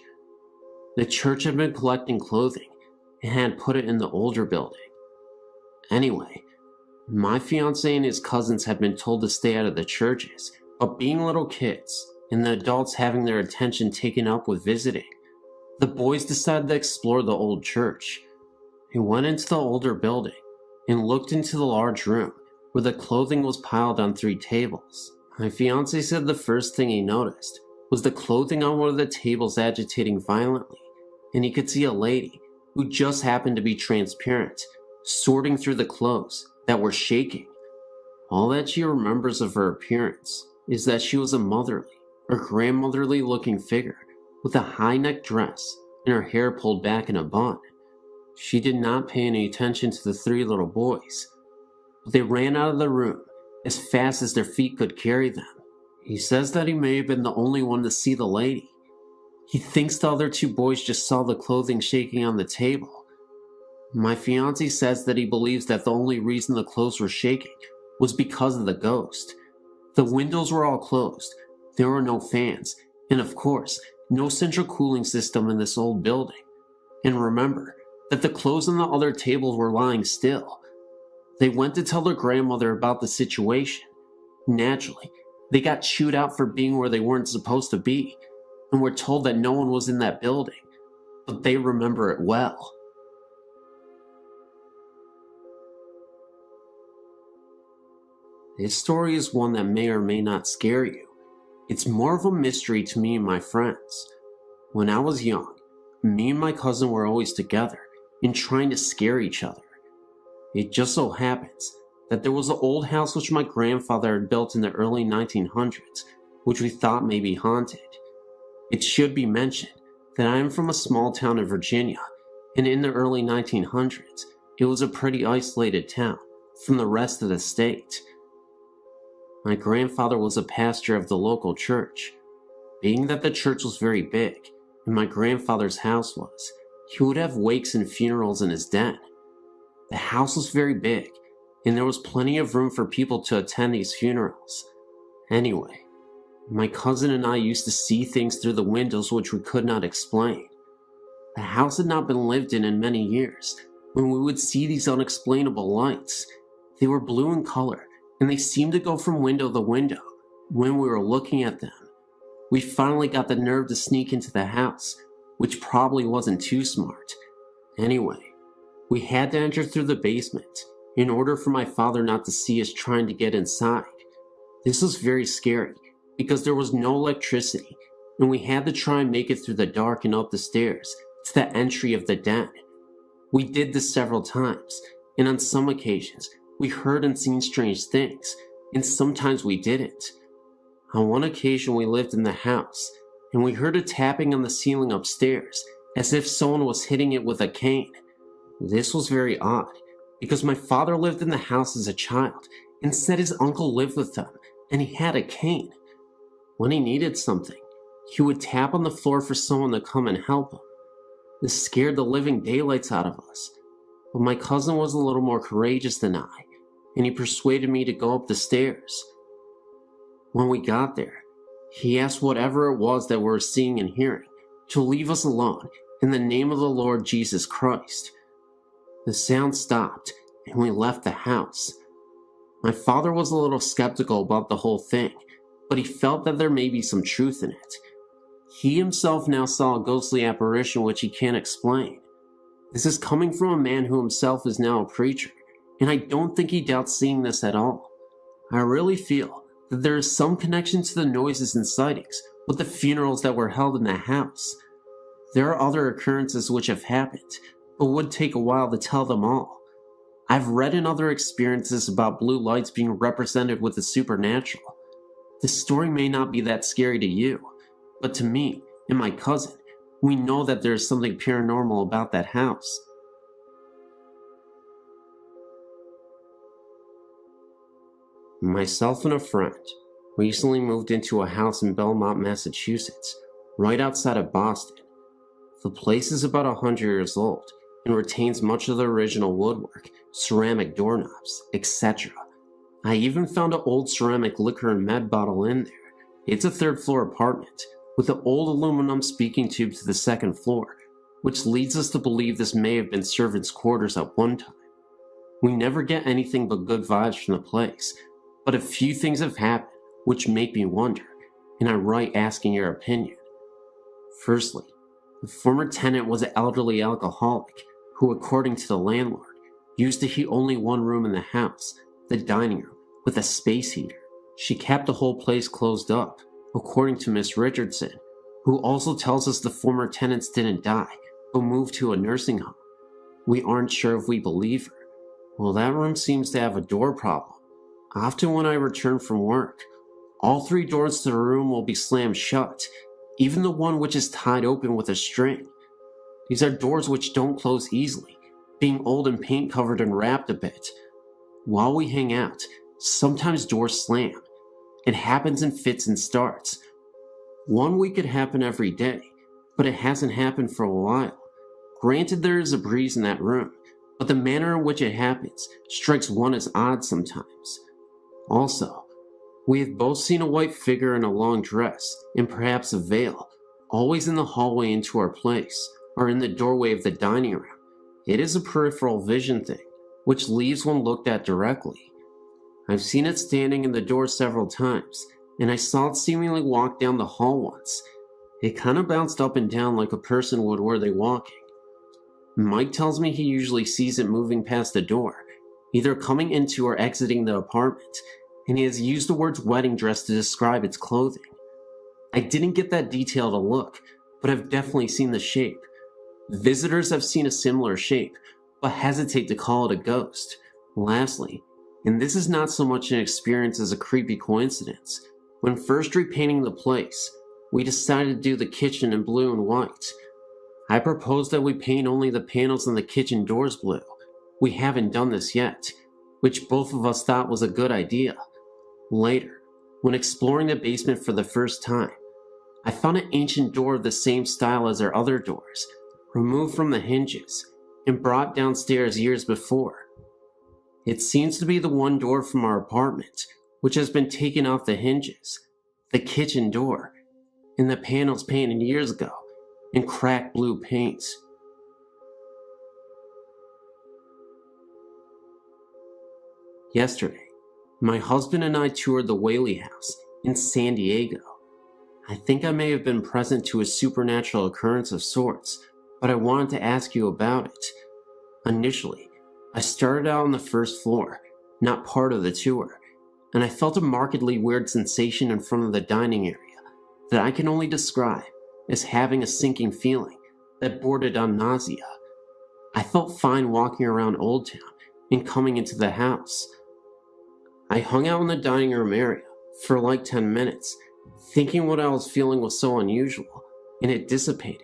The church had been collecting clothing and had put it in the older building. Anyway, my fiancé and his cousins had been told to stay out of the churches, but being little kids and the adults having their attention taken up with visiting, the boys decided to explore the old church. They went into the older building and looked into the large room where the clothing was piled on 3 tables. My fiancé said the first thing he noticed was the clothing on one of the tables agitating violently, and he could see a lady who just happened to be transparent, sorting through the clothes that were shaking. All that she remembers of her appearance is that she was a motherly or grandmotherly looking figure with a high-necked dress and her hair pulled back in a bun. She did not pay any attention to the 3 little boys, but they ran out of the room as fast as their feet could carry them. He says that he may have been the only one to see the lady. He thinks the other 2 boys just saw the clothing shaking on the table. My fiancé says that he believes that the only reason the clothes were shaking was because of the ghost. The windows were all closed, there were no fans, and of course, no central cooling system in this old building. And remember that the clothes on the other tables were lying still. They went to tell their grandmother about the situation. Naturally, they got chewed out for being where they weren't supposed to be, and were told that no one was in that building, but they remember it well. This story is one that may or may not scare you. It's more of a mystery to me and my friends. When I was young, me and my cousin were always together and trying to scare each other. It just so happens that there was an old house which my grandfather had built in the early 1900s, which we thought may be haunted. It should be mentioned that I am from a small town in Virginia, and in the early 1900s, it was a pretty isolated town from the rest of the state. My grandfather was a pastor of the local church. Being that the church was very big, and my grandfather's house was, he would have wakes and funerals in his den. The house was very big, and there was plenty of room for people to attend these funerals. Anyway, my cousin and I used to see things through the windows which we could not explain. The house had not been lived in many years, when we would see these unexplainable lights. They were blue in color, and they seemed to go from window to window when we were looking at them. We finally got the nerve to sneak into the house, which probably wasn't too smart. Anyway, we had to enter through the basement in order for my father not to see us trying to get inside. This was very scary because there was no electricity, and we had to try and make it through the dark and up the stairs to the entry of the den. We did this several times, and on some occasions, We heard and seen strange things, and sometimes we didn't. On one occasion we lived in the house, and we heard a tapping on the ceiling upstairs, as if someone was hitting it with a cane. This was very odd, because my father lived in the house as a child, and said his uncle lived with them, and he had a cane. When he needed something, he would tap on the floor for someone to come and help him. This scared the living daylights out of us, but my cousin was a little more courageous than I, and he persuaded me to go up the stairs. When we got there, he asked whatever it was that we were seeing and hearing to leave us alone in the name of the Lord Jesus Christ. The sound stopped, and we left the house. My father was a little skeptical about the whole thing, but he felt that there may be some truth in it. He himself now saw a ghostly apparition which he can't explain. This is coming from a man who himself is now a preacher, and I don't think he doubts seeing this at all. I really feel that there is some connection to the noises and sightings with the funerals that were held in the house. There are other occurrences which have happened, but would take a while to tell them all. I've read in other experiences about blue lights being represented with the supernatural. This story may not be that scary to you, but to me and my cousin, we know that there is something paranormal about that house. Myself and a friend recently moved into a house in Belmont, Massachusetts, right outside of Boston. The place is about 100 years old and retains much of the original woodwork, ceramic doorknobs, etc. I even found an old ceramic liquor and med bottle in there. It's a third-floor apartment with an old aluminum speaking tube to the second floor, which leads us to believe this may have been servants' quarters at one time. We never get anything but good vibes from the place, but a few things have happened which make me wonder, and I write asking your opinion. Firstly, the former tenant was an elderly alcoholic who, according to the landlord, used to heat only one room in the house, the dining room, with a space heater. She kept the whole place closed up, according to Miss Richardson, who also tells us the former tenants didn't die, but moved to a nursing home. We aren't sure if we believe her. Well, that room seems to have a door problem. Often when I return from work, all 3 doors to the room will be slammed shut, even the one which is tied open with a string. These are doors which don't close easily, being old and paint covered and wrapped a bit. While we hang out, sometimes doors slam. It happens in fits and starts. One week it happened every day, but it hasn't happened for a while. Granted, there is a breeze in that room, but the manner in which it happens strikes one as odd sometimes. Also, we have both seen a white figure in a long dress, and perhaps a veil, always in the hallway into our place, or in the doorway of the dining room. It is a peripheral vision thing, which leaves one looked at directly. I've seen it standing in the door several times, and I saw it seemingly walk down the hall once. It kind of bounced up and down like a person would were they walking. Mike tells me he usually sees it moving past the door, either coming into or exiting the apartment, and he has used the words wedding dress to describe its clothing. I didn't get that detailed a look, but I've definitely seen the shape. Visitors have seen a similar shape, but hesitate to call it a ghost. Lastly, and this is not so much an experience as a creepy coincidence, when first repainting the place, we decided to do the kitchen in blue and white. I proposed that we paint only the panels on the kitchen doors blue. We haven't done this yet, which both of us thought was a good idea. Later, when exploring the basement for the first time, I found an ancient door of the same style as our other doors, removed from the hinges, and brought downstairs years before. It seems to be the one door from our apartment, which has been taken off the hinges, the kitchen door, and the panels painted years ago in cracked blue paints. Yesterday, my husband and I toured the Whaley House in San Diego. I think I may have been present to a supernatural occurrence of sorts, but I wanted to ask you about it. Initially, I started out on the first floor, not part of the tour, and I felt a markedly weird sensation in front of the dining area that I can only describe as having a sinking feeling that bordered on nausea. I felt fine walking around Old Town and coming into the house. I hung out in the dining room area for like 10 minutes, thinking what I was feeling was so unusual, and it dissipated.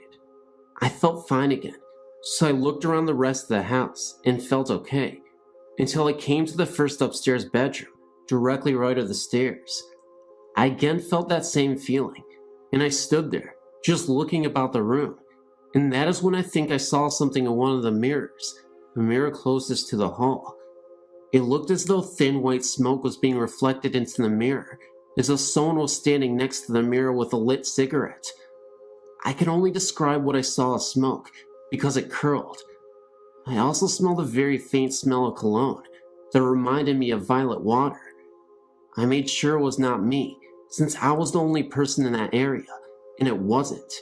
I felt fine again, so I looked around the rest of the house and felt okay, until I came to the first upstairs bedroom, directly right of the stairs. I again felt that same feeling, and I stood there, just looking about the room, and that is when I think I saw something in one of the mirrors, the mirror closest to the hall. It looked as though thin white smoke was being reflected into the mirror, as though someone was standing next to the mirror with a lit cigarette. I can only describe what I saw as smoke, because it curled. I also smelled a very faint smell of cologne that reminded me of violet water. I made sure it was not me, since I was the only person in that area, and it wasn't.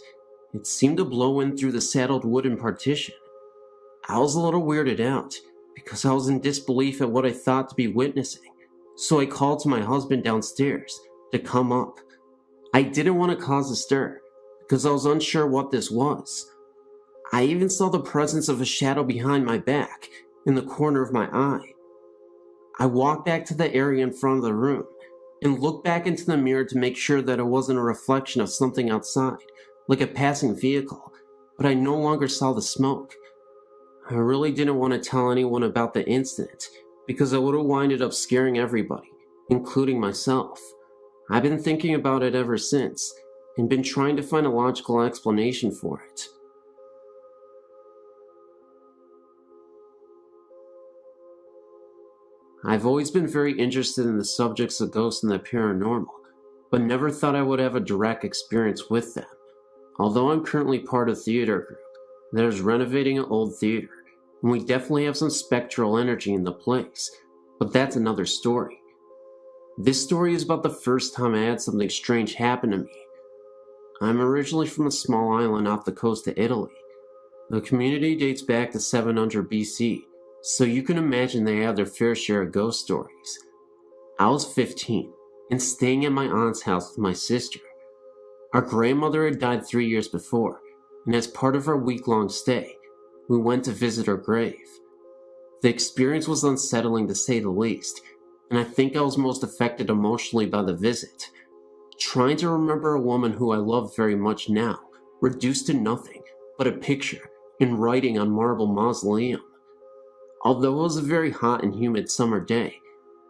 It seemed to blow in through the saddled wooden partition. I was a little weirded out, because I was in disbelief at what I thought to be witnessing, so I called to my husband downstairs to come up. I didn't want to cause a stir, because I was unsure what this was. I even saw the presence of a shadow behind my back, in the corner of my eye. I walked back to the area in front of the room, and looked back into the mirror to make sure that it wasn't a reflection of something outside, like a passing vehicle, but I no longer saw the smoke. I really didn't want to tell anyone about the incident, because I would have winded up scaring everybody, including myself. I've been thinking about it ever since, and been trying to find a logical explanation for it. I've always been very interested in the subjects of ghosts and the paranormal, but never thought I would have a direct experience with them. Although I'm currently part of a theater group that is renovating an old theater, and we definitely have some spectral energy in the place, but that's another story. This story is about the first time I had something strange happen to me. I'm originally from a small island off the coast of Italy. The community dates back to 700 BC, so you can imagine they have their fair share of ghost stories. I was 15 and staying at my aunt's house with my sister. Our grandmother had died 3 years before, and as part of our week-long stay, we went to visit her grave. The experience was unsettling to say the least, and I think I was most affected emotionally by the visit. Trying to remember a woman who I love very much now, reduced to nothing but a picture in writing on marble mausoleum. Although it was a very hot and humid summer day,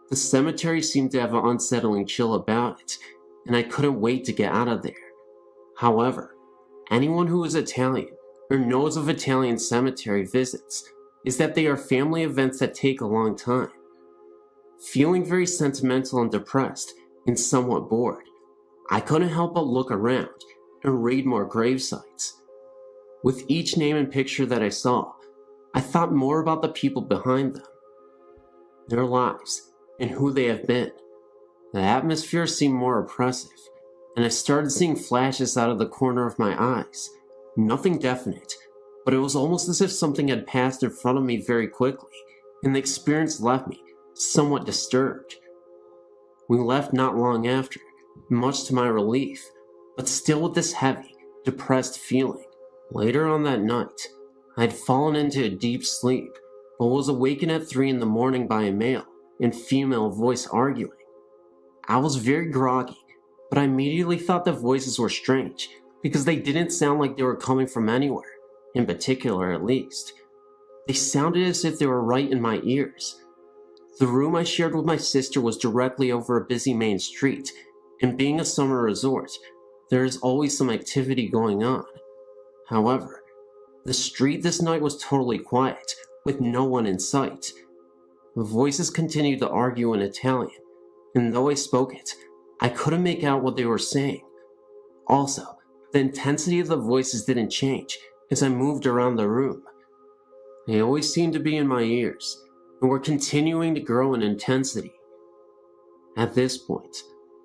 the cemetery seemed to have an unsettling chill about it, and I couldn't wait to get out of there. However, anyone who is Italian or knows of Italian cemetery visits is that they are family events that take a long time. Feeling very sentimental and depressed and somewhat bored, I couldn't help but look around and read more grave sites. With each name and picture that I saw, I thought more about the people behind them, their lives, and who they have been. The atmosphere seemed more oppressive, and I started seeing flashes out of the corner of my eyes. Nothing definite, but it was almost as if something had passed in front of me very quickly, and the experience left me somewhat disturbed. We left not long after, much to my relief, but still with this heavy, depressed feeling. Later on that night, I had fallen into a deep sleep, but was awakened at 3 in the morning by a male and female voice arguing. I was very groggy, but I immediately thought the voices were strange, because they didn't sound like they were coming from anywhere, in particular at least. They sounded as if they were right in my ears. The room I shared with my sister was directly over a busy main street, and being a summer resort, there is always some activity going on. However, the street this night was totally quiet, with no one in sight. The voices continued to argue in Italian, and though I spoke it, I couldn't make out what they were saying. Also, the intensity of the voices didn't change as I moved around the room. They always seemed to be in my ears, and were continuing to grow in intensity. At this point,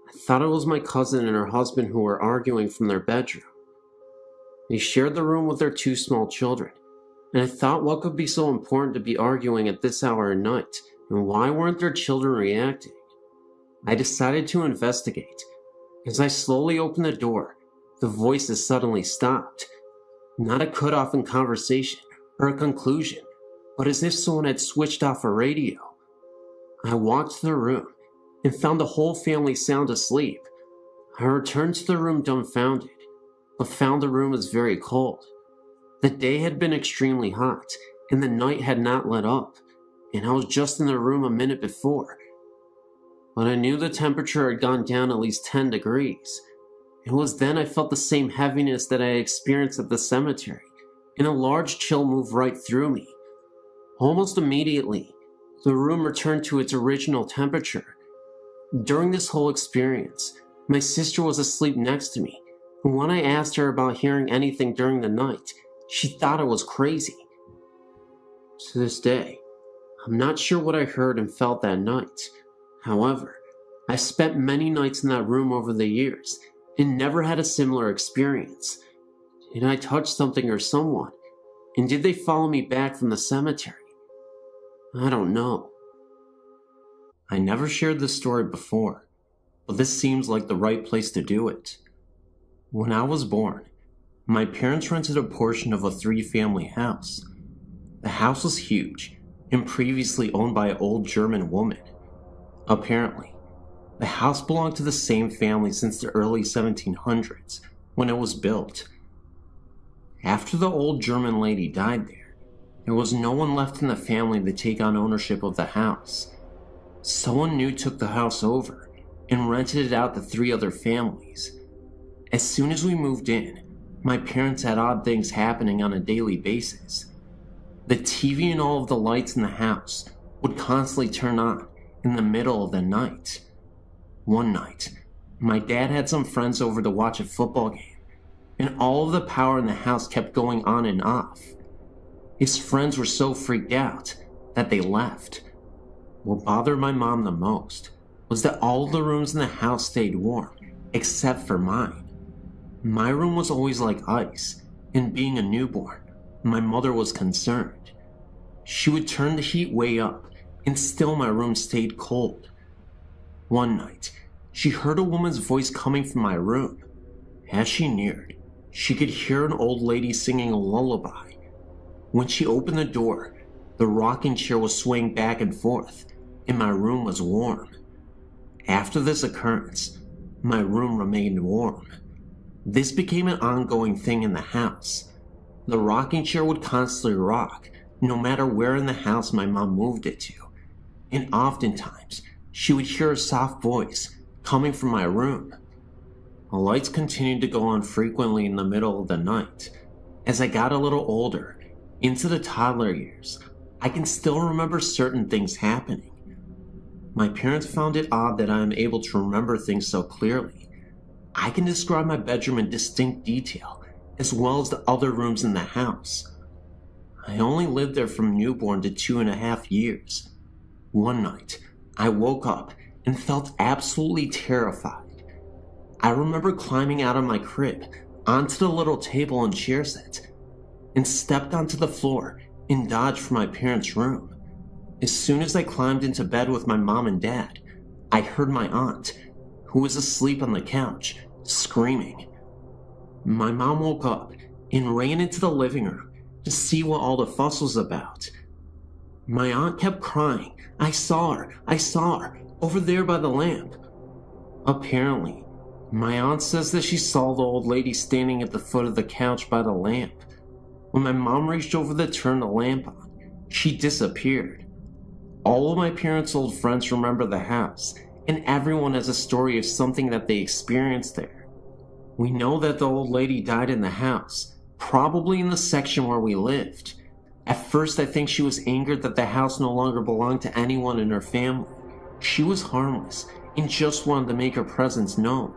I thought it was my cousin and her husband who were arguing from their bedroom. They shared the room with their 2 small children, and I thought what could be so important to be arguing at this hour of night, and why weren't their children reacting? I decided to investigate. As I slowly opened the door, the voices suddenly stopped. Not a cutoff in conversation or a conclusion, but as if someone had switched off a radio. I walked to the room and found the whole family sound asleep. I returned to the room dumbfounded, but found the room was very cold. The day had been extremely hot, and the night had not let up, and I was just in the room a minute before. But I knew the temperature had gone down at least 10 degrees. It was then I felt the same heaviness that I had experienced at the cemetery, and a large chill moved right through me. Almost immediately, the room returned to its original temperature. During this whole experience, my sister was asleep next to me, and when I asked her about hearing anything during the night, she thought I was crazy. To this day, I'm not sure what I heard and felt that night. However, I spent many nights in that room over the years and never had a similar experience. Did I touch something or someone? And did they follow me back from the cemetery? I don't know. I never shared this story before, but this seems like the right place to do it. When I was born, my parents rented a portion of a 3-family house. The house was huge and previously owned by an old German woman. Apparently, the house belonged to the same family since the early 1700s when it was built. After the old German lady died there was no one left in the family to take on ownership of the house. Someone new took the house over and rented it out to 3 other families. As soon as we moved in, my parents had odd things happening on a daily basis. The TV and all of the lights in the house would constantly turn on in the middle of the night. One night, my dad had some friends over to watch a football game, and all of the power in the house kept going on and off. His friends were so freaked out that they left. What bothered my mom the most was that all of the rooms in the house stayed warm, except for mine. My room was always like ice, and being a newborn, my mother was concerned. She would turn the heat way up, and still my room stayed cold. One night, she heard a woman's voice coming from my room. As she neared, she could hear an old lady singing a lullaby. When she opened the door, the rocking chair was swaying back and forth, and my room was warm. After this occurrence, my room remained warm. This became an ongoing thing in the house. The rocking chair would constantly rock, no matter where in the house my mom moved it to, and oftentimes she would hear a soft voice coming from my room. The lights continued to go on frequently in the middle of the night. As I got a little older, into the toddler years, I can still remember certain things happening. My parents found it odd that I am able to remember things so clearly. I can describe my bedroom in distinct detail, as well as the other rooms in the house. I only lived there from newborn to 2.5 years. One night, I woke up and felt absolutely terrified. I remember climbing out of my crib onto the little table and chair set, and stepped onto the floor and dodged for my parents' room. As soon as I climbed into bed with my mom and dad, I heard my aunt, who was asleep on the couch, screaming. My mom woke up and ran into the living room to see what all the fuss was about. My aunt kept crying, I saw her, over there by the lamp." Apparently, my aunt says that she saw the old lady standing at the foot of the couch by the lamp. When my mom reached over to turn the lamp on, she disappeared. All of my parents' old friends remember the house, and everyone has a story of something that they experienced there. We know that the old lady died in the house, probably in the section where we lived. At first, I think she was angered that the house no longer belonged to anyone in her family. She was harmless and just wanted to make her presence known.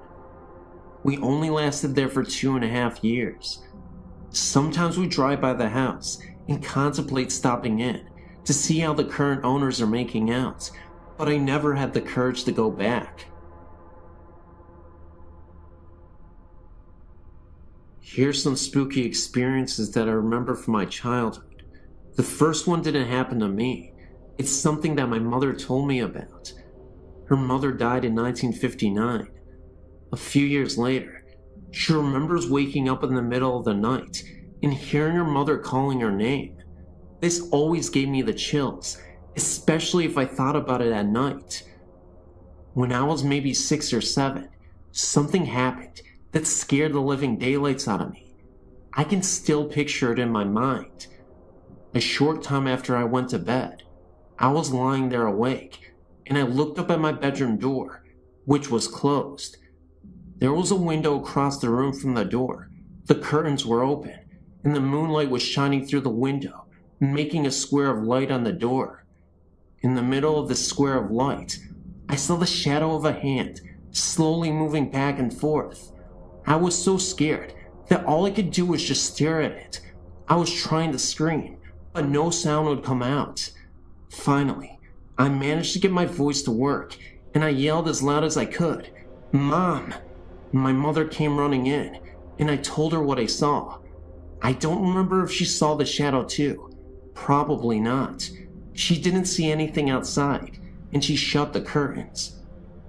We only lasted there for 2.5 years. Sometimes we drive by the house and contemplate stopping in to see how the current owners are making out, but I never had the courage to go back. Here's some spooky experiences that I remember from my childhood. The first one didn't happen to me. It's something that my mother told me about. Her mother died in 1959. A few years later, she remembers waking up in the middle of the night and hearing her mother calling her name. This always gave me the chills, especially if I thought about it at night. When I was maybe 6 or 7, something happened that scared the living daylights out of me. I can still picture it in my mind. A short time after I went to bed, I was lying there awake, and I looked up at my bedroom door, which was closed. There was a window across the room from the door. The curtains were open, and the moonlight was shining through the window, making a square of light on the door. In the middle of the square of light, I saw the shadow of a hand slowly moving back and forth. I was so scared that all I could do was just stare at it. I was trying to scream, but no sound would come out. Finally, I managed to get my voice to work, and I yelled as loud as I could, "Mom!" My mother came running in, and I told her what I saw. I don't remember if she saw the shadow too. Probably not. She didn't see anything outside, and she shut the curtains.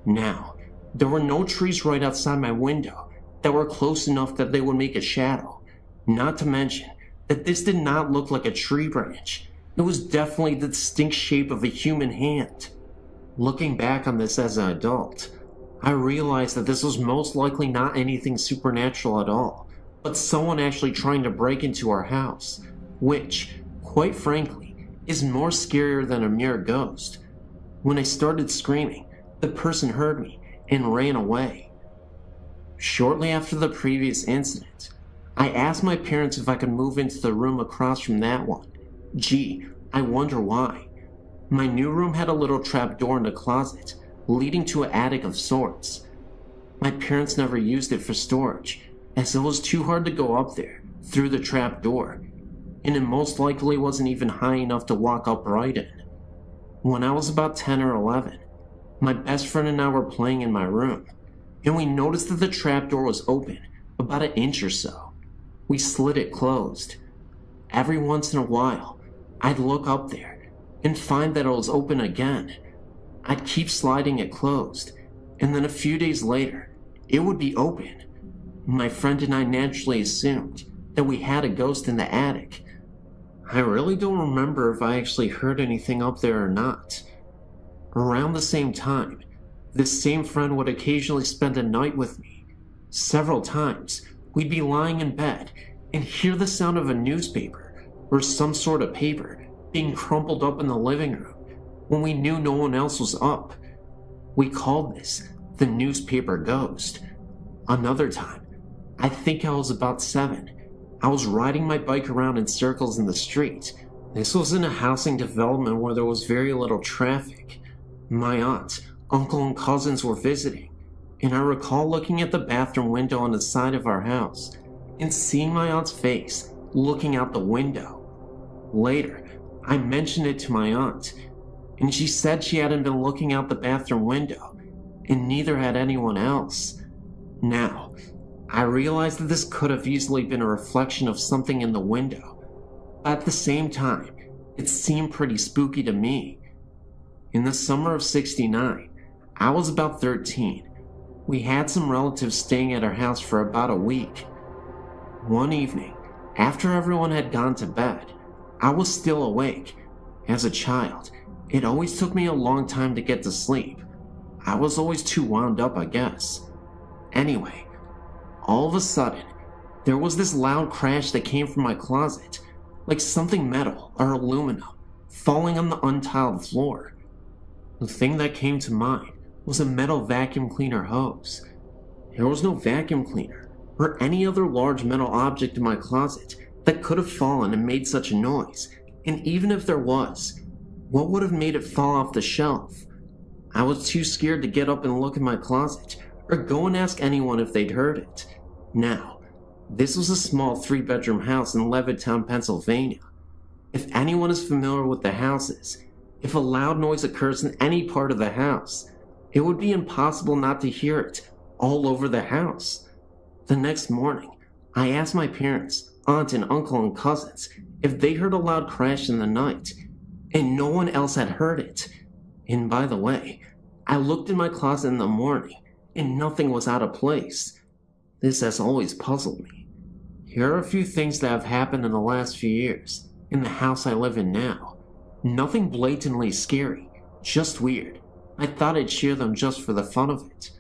Now, there were no trees right outside my window that were close enough that they would make a shadow. Not to mention that this did not look like a tree branch. It was definitely the distinct shape of a human hand. Looking back on this as an adult, I realized that this was most likely not anything supernatural at all, but someone actually trying to break into our house, which, quite frankly, is more scarier than a mere ghost. When I started screaming, the person heard me and ran away. Shortly after the previous incident, I asked my parents if I could move into the room across from that one. Gee, I wonder why. My new room had a little trap door in the closet, leading to an attic of sorts. My parents never used it for storage, as it was too hard to go up there through the trap door, and it most likely wasn't even high enough to walk upright in. When I was about 10 or 11, my best friend and I were playing in my room, and we noticed that the trap door was open about an inch or so. We slid it closed. Every once in a while, I'd look up there and find that it was open again. I'd keep sliding it closed, and then a few days later, it would be open. My friend and I naturally assumed that we had a ghost in the attic. I really don't remember if I actually heard anything up there or not. Around the same time, this same friend would occasionally spend a night with me. Several times, we'd be lying in bed and hear the sound of a newspaper or some sort of paper being crumpled up in the living room when we knew no one else was up. We called this the newspaper ghost. Another time, I think I was about 7, I was riding my bike around in circles in the street. This was in a housing development where there was very little traffic. My aunt, uncle, and cousins were visiting, and I recall looking at the bathroom window on the side of our house and seeing my aunt's face looking out the window. Later, I mentioned it to my aunt, and she said she hadn't been looking out the bathroom window, and neither had anyone else. Now, I realized that this could have easily been a reflection of something in the window, but at the same time, it seemed pretty spooky to me. In the summer of '69, I was about 13. We had some relatives staying at our house for about a week. One evening, after everyone had gone to bed, I was still awake. As a child, it always took me a long time to get to sleep. I was always too wound up, I guess. Anyway, all of a sudden, there was this loud crash that came from my closet, like something metal or aluminum falling on the untiled floor. The thing that came to mind was a metal vacuum cleaner hose. There was no vacuum cleaner or any other large metal object in my closet that could have fallen and made such a noise, and even if there was, what would have made it fall off the shelf? I was too scared to get up and look in my closet or go and ask anyone if they'd heard it. Now, this was a small 3-bedroom house in Levittown, Pennsylvania. If anyone is familiar with the houses, if a loud noise occurs in any part of the house, it would be impossible not to hear it all over the house. The next morning, I asked my parents, aunt and uncle and cousins if they heard a loud crash in the night, and no one else had heard it. And by the way, I looked in my closet in the morning, and nothing was out of place. This has always puzzled me. Here are a few things that have happened in the last few years in the house I live in now. Nothing blatantly scary, just weird. I thought I'd share them just for the fun of it.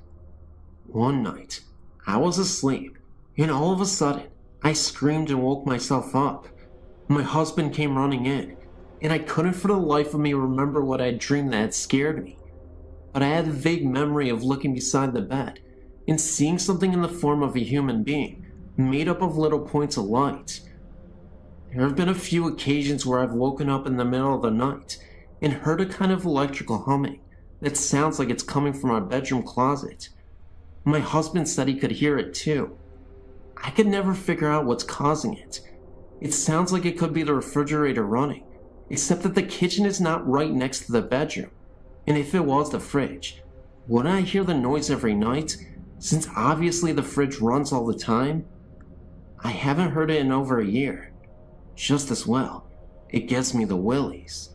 One night, I was asleep, and all of a sudden, I screamed and woke myself up. My husband came running in, and I couldn't for the life of me remember what I'd dreamed that had scared me. But I had a vague memory of looking beside the bed and seeing something in the form of a human being, made up of little points of light. There have been a few occasions where I've woken up in the middle of the night and heard a kind of electrical humming that sounds like it's coming from our bedroom closet. My husband said he could hear it too. I could never figure out what's causing it. It sounds like it could be the refrigerator running, except that the kitchen is not right next to the bedroom. And if it was the fridge, wouldn't I hear the noise every night, since obviously the fridge runs all the time? I haven't heard it in over a year. Just as well, it gives me the willies.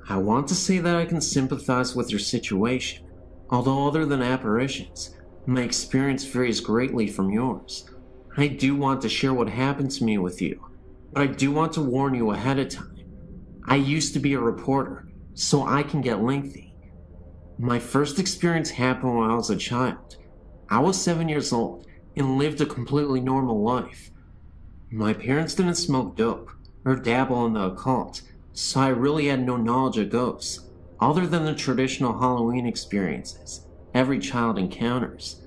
I want to say that I can sympathize with your situation, although other than apparitions, my experience varies greatly from yours. I do want to share what happened to me with you, but I do want to warn you ahead of time. I used to be a reporter, so I can get lengthy. My first experience happened when I was a child. I was 7 years old and lived a completely normal life. My parents didn't smoke dope or dabble in the occult, so I really had no knowledge of ghosts, other than the traditional Halloween experiences every child encounters.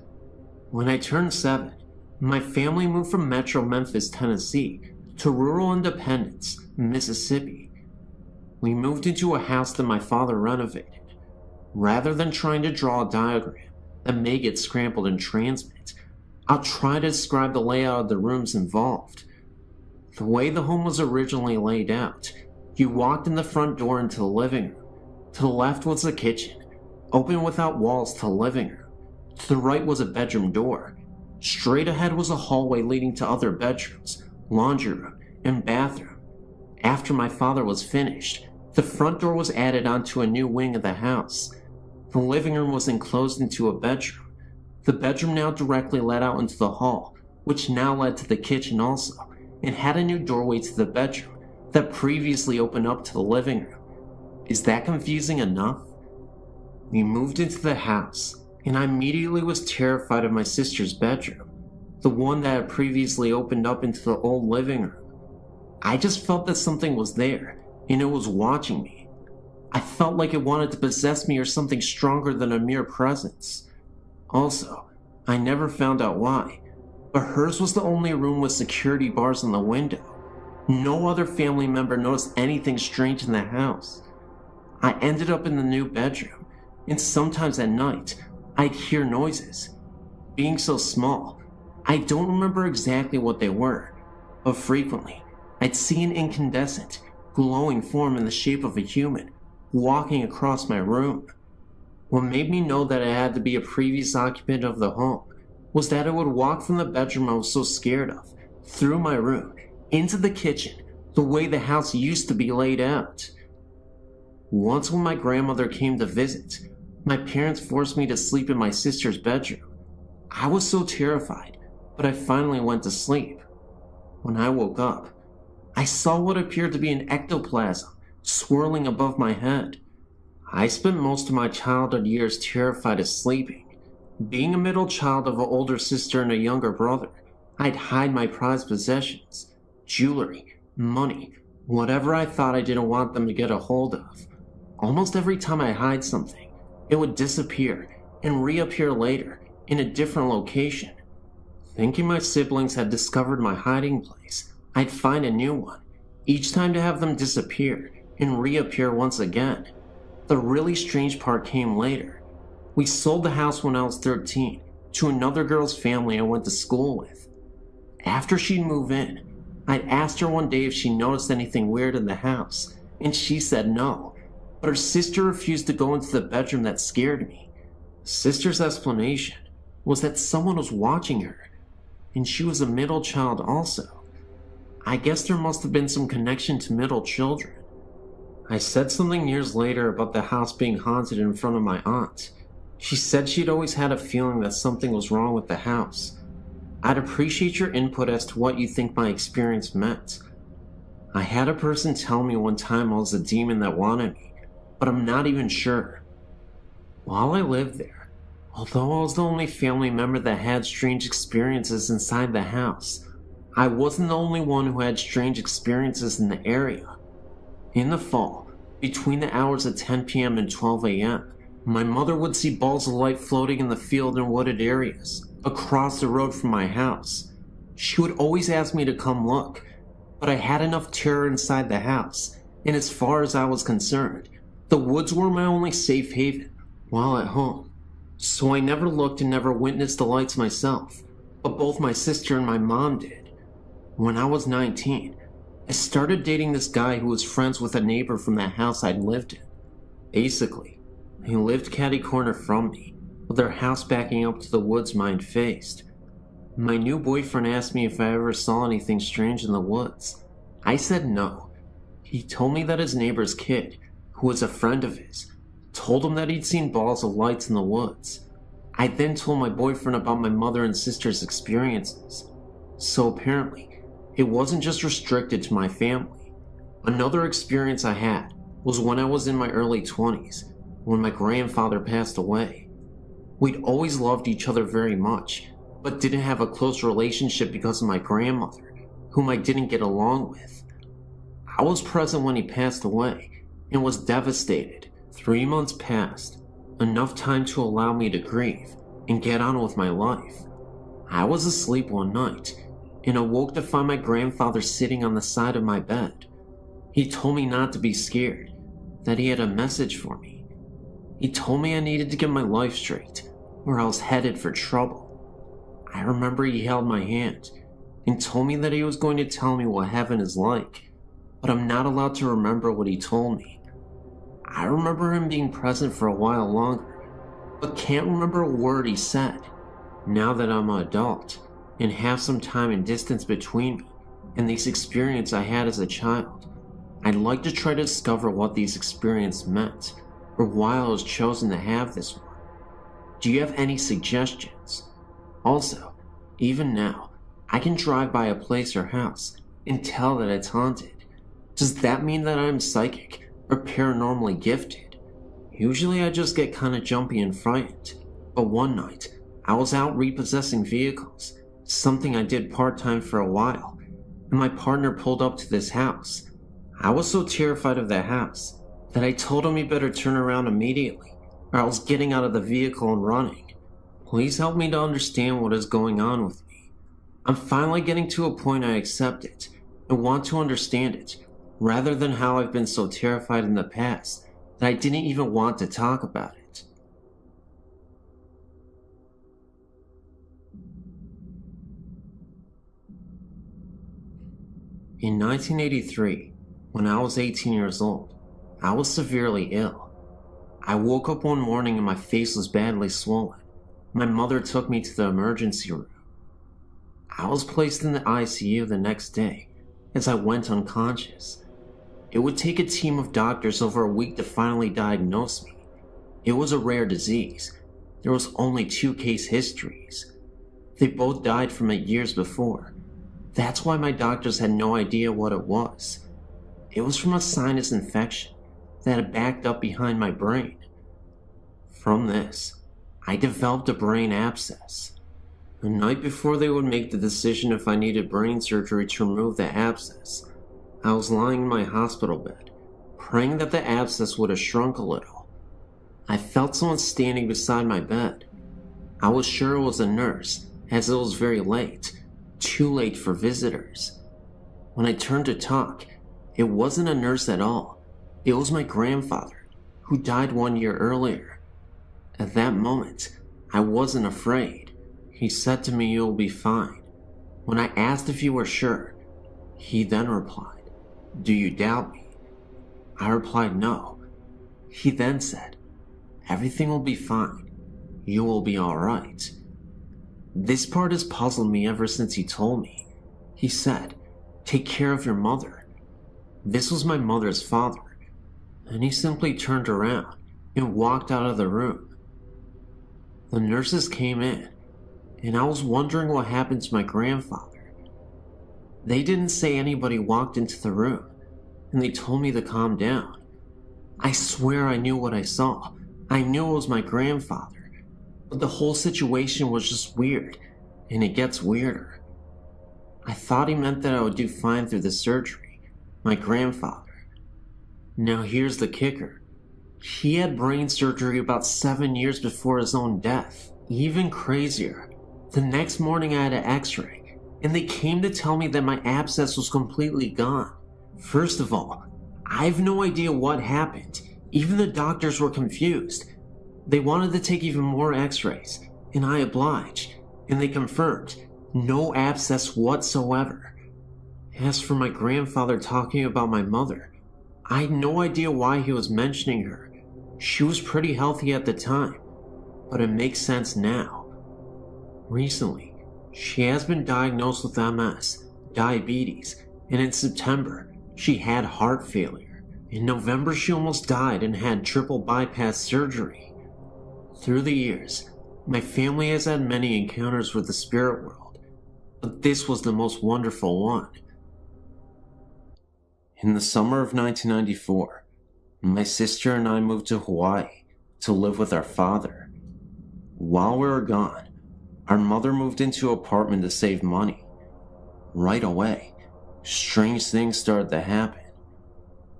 When I turned 7, my family moved from Metro Memphis, Tennessee, to rural Independence, Mississippi. We moved into a house that my father renovated. Rather than trying to draw a diagram that may get scrambled in transmit, I'll try to describe the layout of the rooms involved. The way the home was originally laid out, you walked in the front door into the living room. To the left was the kitchen, open without walls to the living room. To the right was a bedroom door. Straight ahead was a hallway leading to other bedrooms, laundry room, and bathroom. After my father was finished, the front door was added onto a new wing of the house. The living room was enclosed into a bedroom. The bedroom now directly led out into the hall, which now led to the kitchen also, and had a new doorway to the bedroom that previously opened up to the living room. Is that confusing enough? We moved into the house, and I immediately was terrified of my sister's bedroom, the one that had previously opened up into the old living room. I just felt that something was there, and it was watching me. I felt like it wanted to possess me or something stronger than a mere presence. Also, I never found out why, but hers was the only room with security bars on the window. No other family member noticed anything strange in the house. I ended up in the new bedroom, and sometimes at night, I'd hear noises. Being so small, I don't remember exactly what they were, but frequently, I'd see an incandescent, glowing form in the shape of a human walking across my room. What made me know that it had to be a previous occupant of the home was that it would walk from the bedroom I was so scared of, through my room, into the kitchen, the way the house used to be laid out. Once when my grandmother came to visit, my parents forced me to sleep in my sister's bedroom. I was so terrified, but I finally went to sleep. When I woke up, I saw what appeared to be an ectoplasm swirling above my head. I spent most of my childhood years terrified of sleeping. Being a middle child of an older sister and a younger brother, I'd hide my prized possessions, jewelry, money, whatever I thought I didn't want them to get a hold of. Almost every time I hide something, it would disappear and reappear later in a different location. Thinking my siblings had discovered my hiding place, I'd find a new one, each time to have them disappear and reappear once again. The really strange part came later. We sold the house when I was 13 to another girl's family I went to school with. After she'd moved in, I'd asked her one day if she noticed anything weird in the house, and she said no, but her sister refused to go into the bedroom that scared me. Sister's explanation was that someone was watching her, and she was a middle child also. I guess there must have been some connection to middle children. I said something years later about the house being haunted in front of my aunt. She said she'd always had a feeling that something was wrong with the house. I'd appreciate your input as to what you think my experience meant. I had a person tell me one time I was a demon that wanted me, but I'm not even sure. While I lived there, although I was the only family member that had strange experiences inside the house, I wasn't the only one who had strange experiences in the area. In the fall, between the hours of 10 p.m. and 12 a.m., my mother would see balls of light floating in the field and wooded areas across the road from my house. She would always ask me to come look, but I had enough terror inside the house, and as far as I was concerned, the woods were my only safe haven while at home. So I never looked and never witnessed the lights myself, but both my sister and my mom did. When I was 19, I started dating this guy who was friends with a neighbor from the house I'd lived in. Basically, he lived catty corner from me, with their house backing up to the woods mine faced. My new boyfriend asked me if I ever saw anything strange in the woods. I said no. He told me that his neighbor's kid, who was a friend of his, told him that he'd seen balls of lights in the woods. I then told my boyfriend about my mother and sister's experiences. So apparently, it wasn't just restricted to my family. Another experience I had was when I was in my early 20s, when my grandfather passed away. We'd always loved each other very much, but didn't have a close relationship because of my grandmother, whom I didn't get along with. I was present when he passed away and was devastated. 3 months passed, enough time to allow me to grieve and get on with my life. I was asleep one night and awoke to find my grandfather sitting on the side of my bed. He told me not to be scared, that he had a message for me. He told me I needed to get my life straight, or I was headed for trouble. I remember he held my hand and told me that he was going to tell me what heaven is like, but I'm not allowed to remember what he told me. I remember him being present for a while longer, but can't remember a word he said. Now that I'm an adult and have some time and distance between me and these experiences I had as a child, I'd like to try to discover what these experiences meant, or why I was chosen to have this one. Do you have any suggestions? Also, even now, I can drive by a place or house and tell that it's haunted. Does that mean that I'm psychic or paranormally gifted? Usually I just get kinda jumpy and frightened, but one night, I was out repossessing vehicles, something I did part-time for a while, and my partner pulled up to this house. I was so terrified of the house that I told him he better turn around immediately, or I was getting out of the vehicle and running. Please help me to understand what is going on with me. I'm finally getting to a point I accept it and want to understand it, rather than how I've been so terrified in the past that I didn't even want to talk about it. In 1983, when I was 18 years old, I was severely ill. I woke up one morning and my face was badly swollen. My mother took me to the emergency room. I was placed in the ICU the next day as I went unconscious. It would take a team of doctors over a week to finally diagnose me. It was a rare disease. There was only 2 case histories. They both died from it years before. That's why my doctors had no idea what it was. It was from a sinus infection that had backed up behind my brain. From this, I developed a brain abscess. The night before they would make the decision if I needed brain surgery to remove the abscess, I was lying in my hospital bed, praying that the abscess would have shrunk a little. I felt someone standing beside my bed. I was sure it was a nurse, as it was very late, too late for visitors. When I turned to talk, it wasn't a nurse at all. It was my grandfather, who died 1 year earlier. At that moment, I wasn't afraid. He said to me, "You'll be fine." When I asked if you were sure, he then replied, "Do you doubt me?" I replied, "No." He then said, "Everything will be fine. You will be alright." This part has puzzled me ever since he told me. He said, "Take care of your mother." This was my mother's father, and he simply turned around and walked out of the room. The nurses came in, and I was wondering what happened to my grandfather. They didn't say anybody walked into the room, and they told me to calm down. I swear I knew what I saw. I knew it was my grandfather, but the whole situation was just weird, and it gets weirder. I thought he meant that I would do fine through the surgery, my grandfather. Now here's the kicker. He had brain surgery about 7 years before his own death. Even crazier, the next morning I had an x-ray, and they came to tell me that my abscess was completely gone. First of all, I have no idea what happened. Even the doctors were confused. They wanted to take even more x-rays, and I obliged, and they confirmed no abscess whatsoever. As for my grandfather talking about my mother, I had no idea why he was mentioning her. She was pretty healthy at the time, but it makes sense now. Recently, she has been diagnosed with MS, diabetes, and in September, she had heart failure. In November, she almost died and had triple bypass surgery. Through the years, my family has had many encounters with the spirit world, but this was the most wonderful one. In the summer of 1994, my sister and I moved to Hawaii to live with our father. While we were gone, our mother moved into an apartment to save money. Right away, strange things started to happen.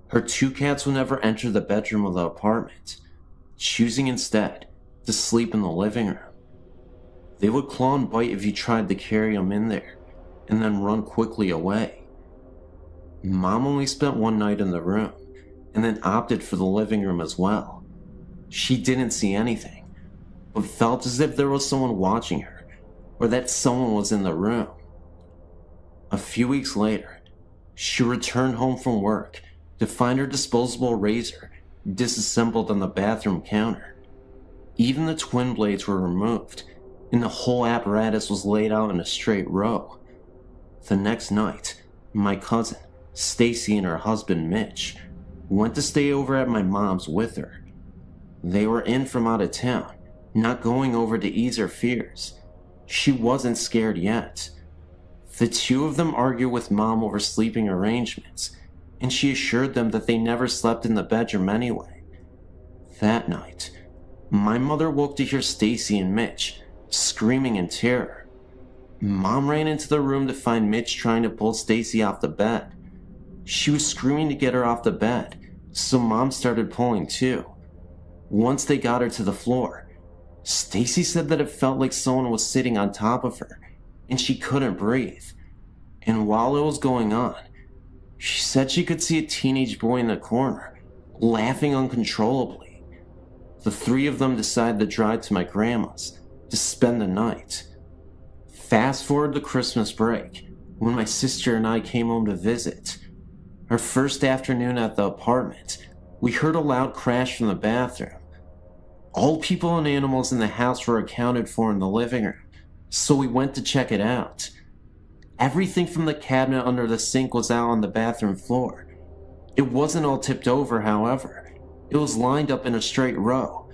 Her 2 cats would never enter the bedroom of the apartment, choosing instead to sleep in the living room. They would claw and bite if you tried to carry them in there, and then run quickly away. Mom only spent one night in the room, and then opted for the living room as well. She didn't see anything, but felt as if there was someone watching her, or that someone was in the room. A few weeks later, she returned home from work to find her disposable razor disassembled on the bathroom counter. Even the twin blades were removed, and the whole apparatus was laid out in a straight row. The next night, my cousin, Stacy, and her husband, Mitch, went to stay over at my mom's with her. They were in from out of town, not going over to ease her fears. She wasn't scared yet. The two of them argued with Mom over sleeping arrangements, and she assured them that they never slept in the bedroom anyway. That night, my mother woke to hear Stacy and Mitch screaming in terror. Mom ran into the room to find Mitch trying to pull Stacy off the bed. She was screaming to get her off the bed, so Mom started pulling too. Once they got her to the floor, Stacy said that it felt like someone was sitting on top of her, and she couldn't breathe. And while it was going on, she said she could see a teenage boy in the corner, laughing uncontrollably. The 3 of them decided to drive to my grandma's to spend the night. Fast forward to Christmas break, when my sister and I came home to visit. Our first afternoon at the apartment, we heard a loud crash from the bathroom. All people and animals in the house were accounted for in the living room, so we went to check it out. Everything from the cabinet under the sink was out on the bathroom floor. It wasn't all tipped over, however. It was lined up in a straight row.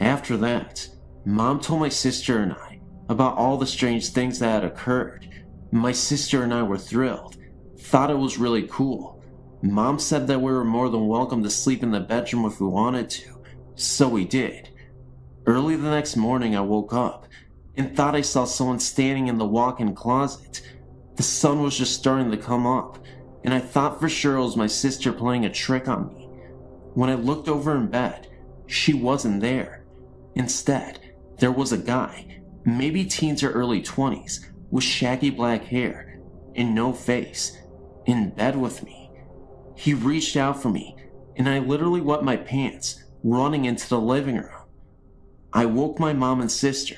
After that, Mom told my sister and I about all the strange things that had occurred. My sister and I were thrilled, thought it was really cool. Mom said that we were more than welcome to sleep in the bedroom if we wanted to, so we did. Early the next morning, I woke up and thought I saw someone standing in the walk-in closet. The sun was just starting to come up, and I thought for sure it was my sister playing a trick on me. When I looked over in bed, she wasn't there. Instead, there was a guy, maybe teens or early 20s, with shaggy black hair and no face, in bed with me. He reached out for me, and I literally wet my pants, running into the living room. I woke my mom and sister,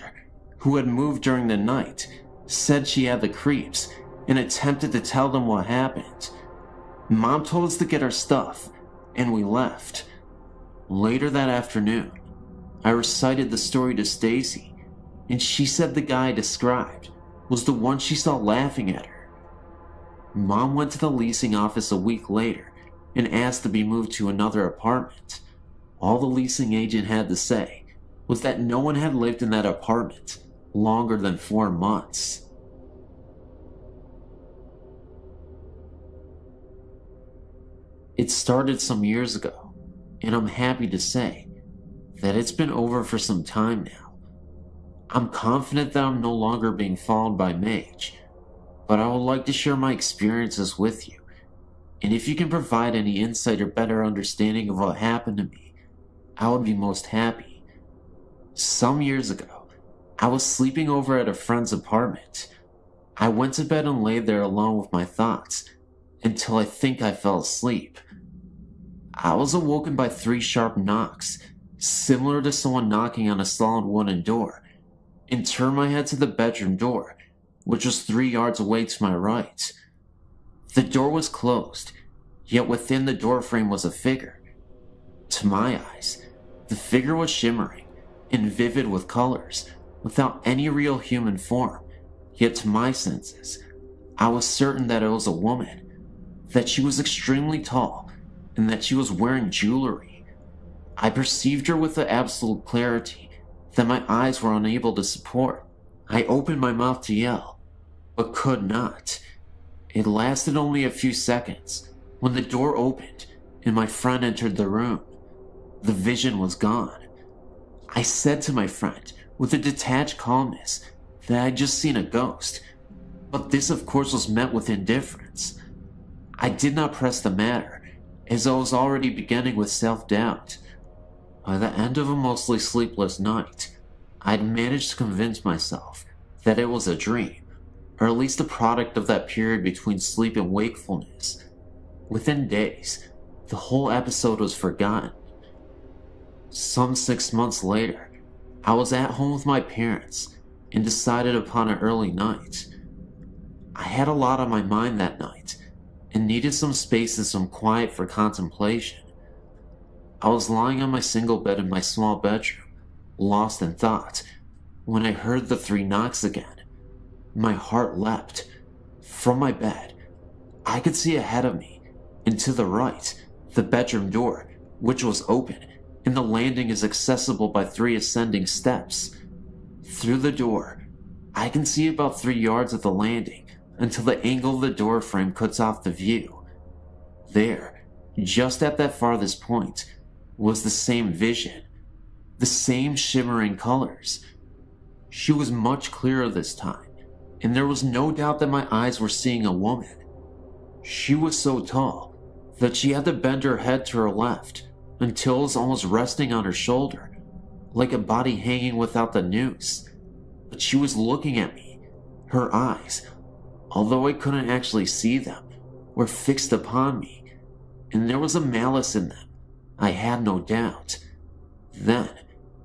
who had moved during the night, said she had the creeps, and attempted to tell them what happened. Mom told us to get our stuff, and we left. Later that afternoon, I recited the story to Stacy, and she said the guy I described was the one she saw laughing at her. Mom went to the leasing office a week later and asked to be moved to another apartment. All the leasing agent had to say was that no one had lived in that apartment longer than 4 months. It started some years ago, and I'm happy to say that it's been over for some time now. I'm confident that I'm no longer being followed by Mage, but I would like to share my experiences with you, and if you can provide any insight or better understanding of what happened to me, I would be most happy. Some years ago, I was sleeping over at a friend's apartment. I went to bed and lay there alone with my thoughts until I think I fell asleep. I was awoken by 3 sharp knocks, similar to someone knocking on a solid wooden door, and turned my head to the bedroom door, which was 3 yards away to my right. The door was closed, yet within the doorframe was a figure. To my eyes, the figure was shimmering and vivid with colors, without any real human form, yet to my senses, I was certain that it was a woman, that she was extremely tall, and that she was wearing jewelry. I perceived her with the absolute clarity that my eyes were unable to support. I opened my mouth to yell, but could not. It lasted only a few seconds when the door opened and my friend entered the room. The vision was gone. I said to my friend with a detached calmness that I had just seen a ghost, but this of course was met with indifference. I did not press the matter, as I was already beginning with self-doubt. By the end of a mostly sleepless night, I had managed to convince myself that it was a dream, or at least a product of that period between sleep and wakefulness. Within days, the whole episode was forgotten. Some 6 months later, I was at home with my parents and decided upon an early night. I had a lot on my mind that night and needed some space and some quiet for contemplation. I was lying on my single bed in my small bedroom, lost in thought, when I heard the 3 knocks again. My heart leapt. From my bed, I could see ahead of me, and to the right, the bedroom door, which was open, and the landing is accessible by 3 ascending steps. Through the door, I can see about 3 yards of the landing until the angle of the door frame cuts off the view. There, just at that farthest point, was the same vision, the same shimmering colors. She was much clearer this time, and there was no doubt that my eyes were seeing a woman. She was so tall that she had to bend her head to her left until it was almost resting on her shoulder, like a body hanging without the noose. But she was looking at me. Her eyes, although I couldn't actually see them, were fixed upon me, and there was a malice in them, I had no doubt. Then,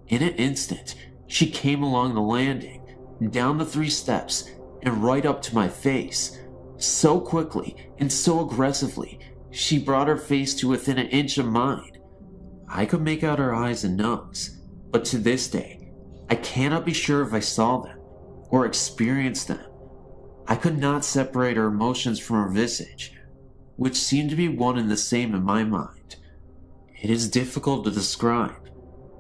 in an instant, she came along the landing, down the 3 steps, and right up to my face. So quickly and so aggressively, she brought her face to within an inch of mine. I could make out her eyes and nose, but to this day, I cannot be sure if I saw them or experienced them. I could not separate her emotions from her visage, which seemed to be one and the same in my mind. It is difficult to describe,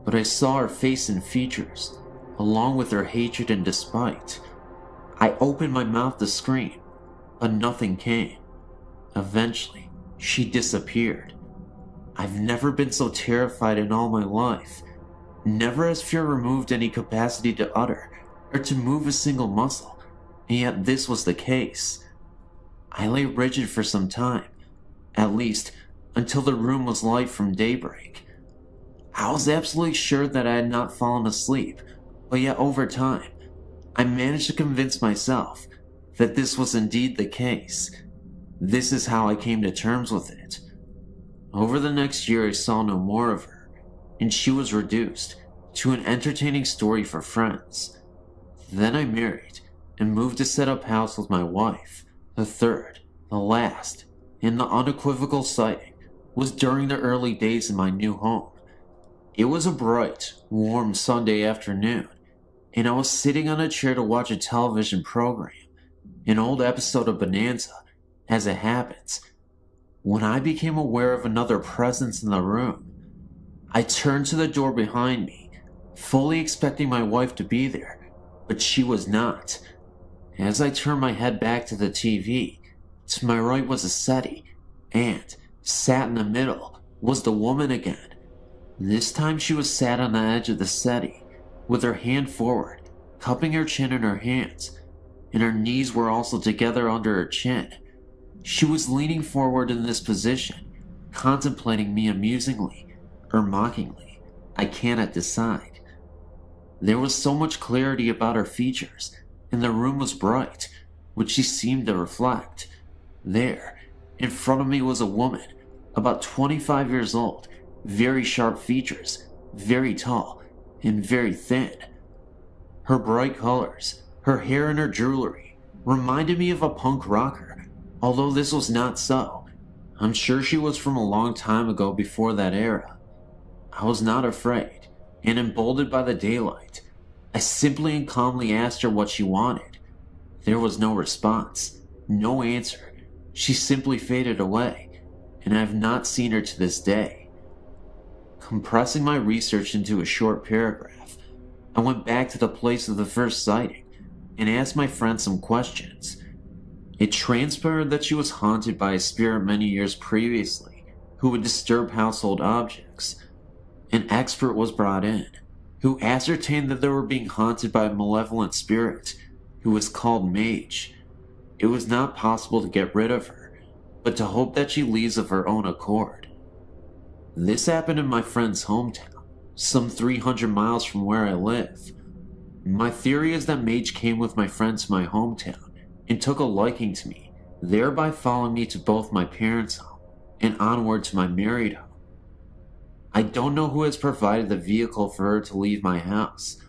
but I saw her face and features, along with her hatred and despite. I opened my mouth to scream, but nothing came. Eventually, she disappeared. I've never been so terrified in all my life. Never has fear removed any capacity to utter or to move a single muscle. And yet this was the case. I lay rigid for some time, at least until the room was light from daybreak. I was absolutely sure that I had not fallen asleep, but yet over time, I managed to convince myself that this was indeed the case. This is how I came to terms with it. Over the next year, I saw no more of her, and she was reduced to an entertaining story for friends. Then I married and moved to set up house with my wife. The third, the last, and the unequivocal sighting was during the early days in my new home. It was a bright, warm Sunday afternoon, and I was sitting on a chair to watch a television program, an old episode of Bonanza, as it happens, when I became aware of another presence in the room. I turned to the door behind me, fully expecting my wife to be there, but she was not. As I turned my head back to the TV, to my right was a settee, and, sat in the middle, was the woman again. This time she was sat on the edge of the settee, with her hand forward, cupping her chin in her hands, and her knees were also together under her chin. She was leaning forward in this position, contemplating me amusingly, or mockingly. I cannot decide. There was so much clarity about her features, and the room was bright, which she seemed to reflect. There, in front of me was a woman, about 25 years old, very sharp features, very tall, and very thin. Her bright colors, her hair and her jewelry, reminded me of a punk rocker, although this was not so. I'm sure she was from a long time ago before that era. I was not afraid, and emboldened by the daylight, I simply and calmly asked her what she wanted. There was no response, no answer. She simply faded away, and I have not seen her to this day. Compressing my research into a short paragraph, I went back to the place of the first sighting and asked my friend some questions. It transpired that she was haunted by a spirit many years previously who would disturb household objects. An expert was brought in, who ascertained that they were being haunted by a malevolent spirit who was called Mage. It was not possible to get rid of her, but to hope that she leaves of her own accord. This happened in my friend's hometown, some 300 miles from where I live. My theory is that Mage came with my friend to my hometown and took a liking to me, thereby following me to both my parents' home and onward to my married home. I don't know who has provided the vehicle for her to leave my house,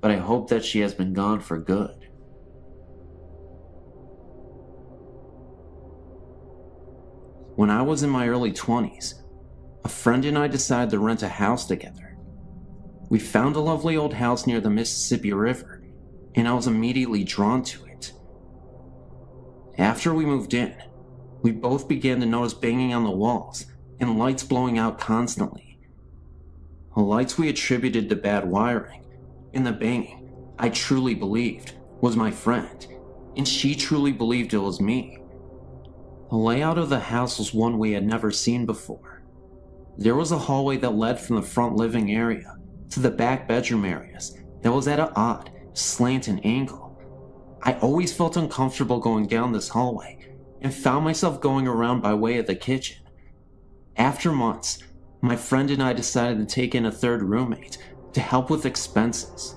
but I hope that she has been gone for good. When I was in my early 20s, a friend and I decided to rent a house together. We found a lovely old house near the Mississippi River, and I was immediately drawn to it. After we moved in, we both began to notice banging on the walls and lights blowing out constantly. The lights we attributed to bad wiring, and the banging, I truly believed, was my friend, and she truly believed it was me. The layout of the house was one we had never seen before. There was a hallway that led from the front living area to the back bedroom areas that was at an odd, slanted angle. I always felt uncomfortable going down this hallway and found myself going around by way of the kitchen. After months, my friend and I decided to take in a third roommate to help with expenses.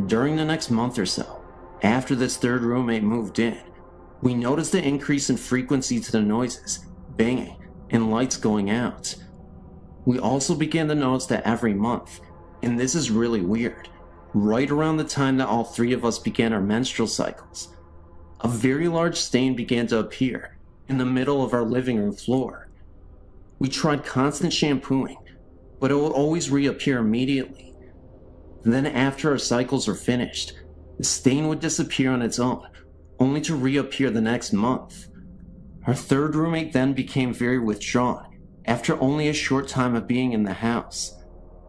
During the next month or so, after this third roommate moved in, we noticed an increase in frequency to the noises, banging, and lights going out. We also began to notice that every month, and this is really weird, right around the time that all three of us began our menstrual cycles, a very large stain began to appear in the middle of our living room floor. We tried constant shampooing, but it would always reappear immediately. Then after our cycles were finished, the stain would disappear on its own, only to reappear the next month. Our third roommate then became very withdrawn after only a short time of being in the house.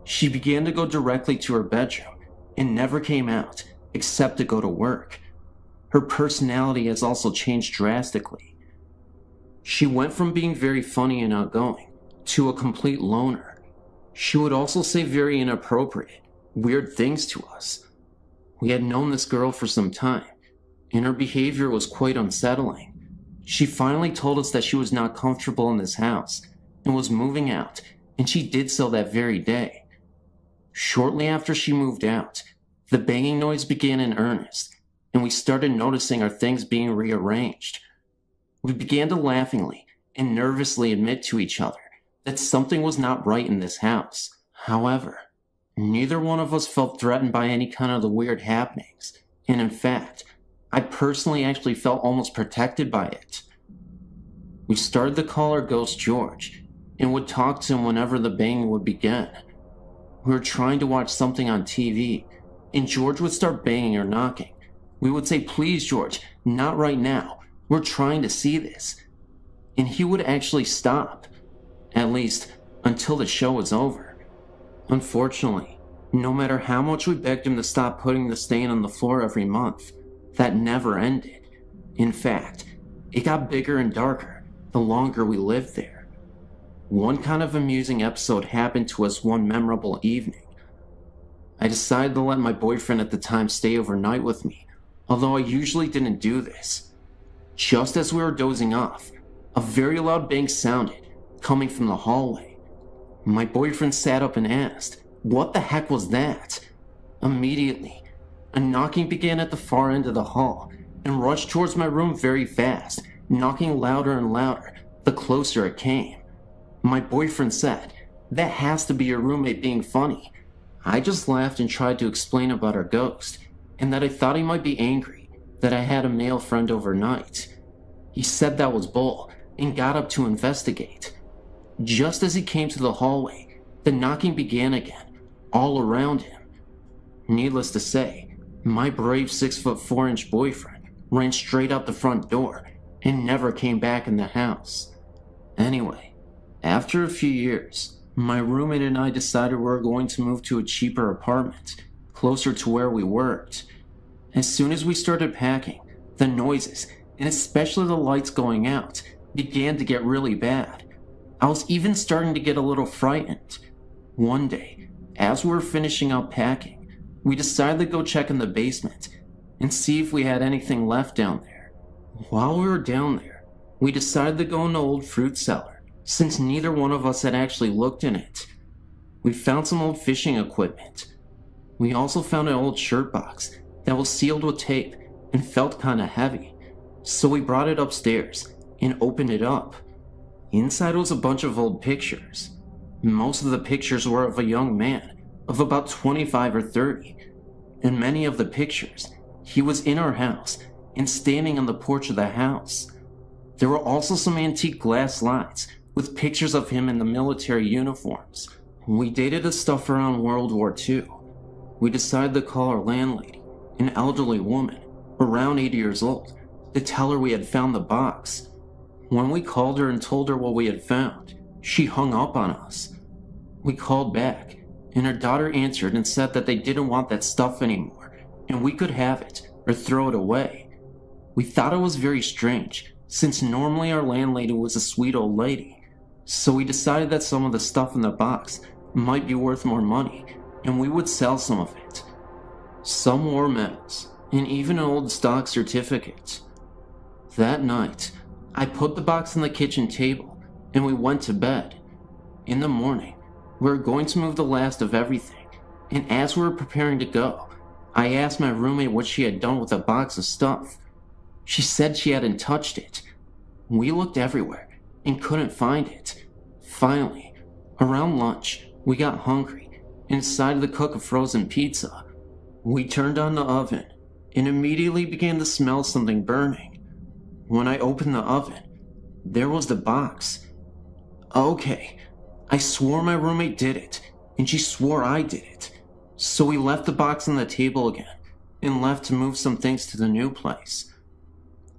She began to go directly to her bedroom and never came out except to go to work. Her personality has also changed drastically. She went from being very funny and outgoing to a complete loner. She would also say very inappropriate, weird things to us. We had known this girl for some time, and her behavior was quite unsettling. She finally told us that she was not comfortable in this house and was moving out, and she did so that very day. Shortly after she moved out, the banging noise began in earnest, and we started noticing our things being rearranged. We began to laughingly and nervously admit to each other that something was not right in this house. However, neither one of us felt threatened by any kind of the weird happenings, and in fact, I personally actually felt almost protected by it. We started to call our ghost George, and would talk to him whenever the banging would begin. We were trying to watch something on TV, and George would start banging or knocking. We would say, "Please, George, not right now. We're trying to see this." And he would actually stop, at least until the show was over. Unfortunately, No matter how much we begged him to stop putting the stain on the floor every month, that never ended. In fact, it got bigger and darker the longer we lived there. One kind of amusing episode happened to us one memorable evening. I decided to let my boyfriend at the time stay overnight with me, although I usually didn't do this. Just as we were dozing off, a very loud bang sounded, coming from the hallway. My boyfriend sat up and asked, "What the heck was that?" Immediately, a knocking began at the far end of the hall and rushed towards my room very fast, knocking louder and louder the closer it came. My boyfriend said, "That has to be your roommate being funny." I just laughed and tried to explain about our ghost, and that I thought he might be angry that I had a male friend overnight. He said that was bull and got up to investigate. Just as he came to the hallway, the knocking began again, all around him. Needless to say, my brave 6'4" boyfriend ran straight out the front door and never came back in the house. Anyway, after a few years, my roommate and I decided we were going to move to a cheaper apartment, closer to where we worked. As soon as we started packing, the noises, and especially the lights going out, began to get really bad. I was even starting to get a little frightened. One day, as we were finishing up packing, we decided to go check in the basement and see if we had anything left down there. While we were down there, we decided to go in the old fruit cellar, since neither one of us had actually looked in it. We found some old fishing equipment. We also found an old shirt box that was sealed with tape and felt kinda heavy, so we brought it upstairs and opened it up. Inside was a bunch of old pictures. Most of the pictures were of a young man of about 25 or 30. In many of the pictures, he was in our house and standing on the porch of the house. There were also some antique glass slides with pictures of him in the military uniforms. We dated the stuff around World War II. We decided to call our landlady, an elderly woman, around 80 years old, to tell her we had found the box. When we called her and told her what we had found, she hung up on us. We called back, and her daughter answered and said that they didn't want that stuff anymore, and we could have it or throw it away. We thought it was very strange, since normally our landlady was a sweet old lady, so we decided that some of the stuff in the box might be worth more money, and we would sell some of it. Some war medals, and even an old stock certificate. That night, I put the box on the kitchen table, and we went to bed. In the morning, we were going to move the last of everything, and as we were preparing to go, I asked my roommate what she had done with the box of stuff. She said she hadn't touched it. We looked everywhere and couldn't find it. Finally, around lunch, we got hungry and decided to cook a frozen pizza. We turned on the oven and immediately began to smell something burning. When I opened the oven, there was the box. Okay, I swore my roommate did it, and she swore I did it. So we left the box on the table again and left to move some things to the new place.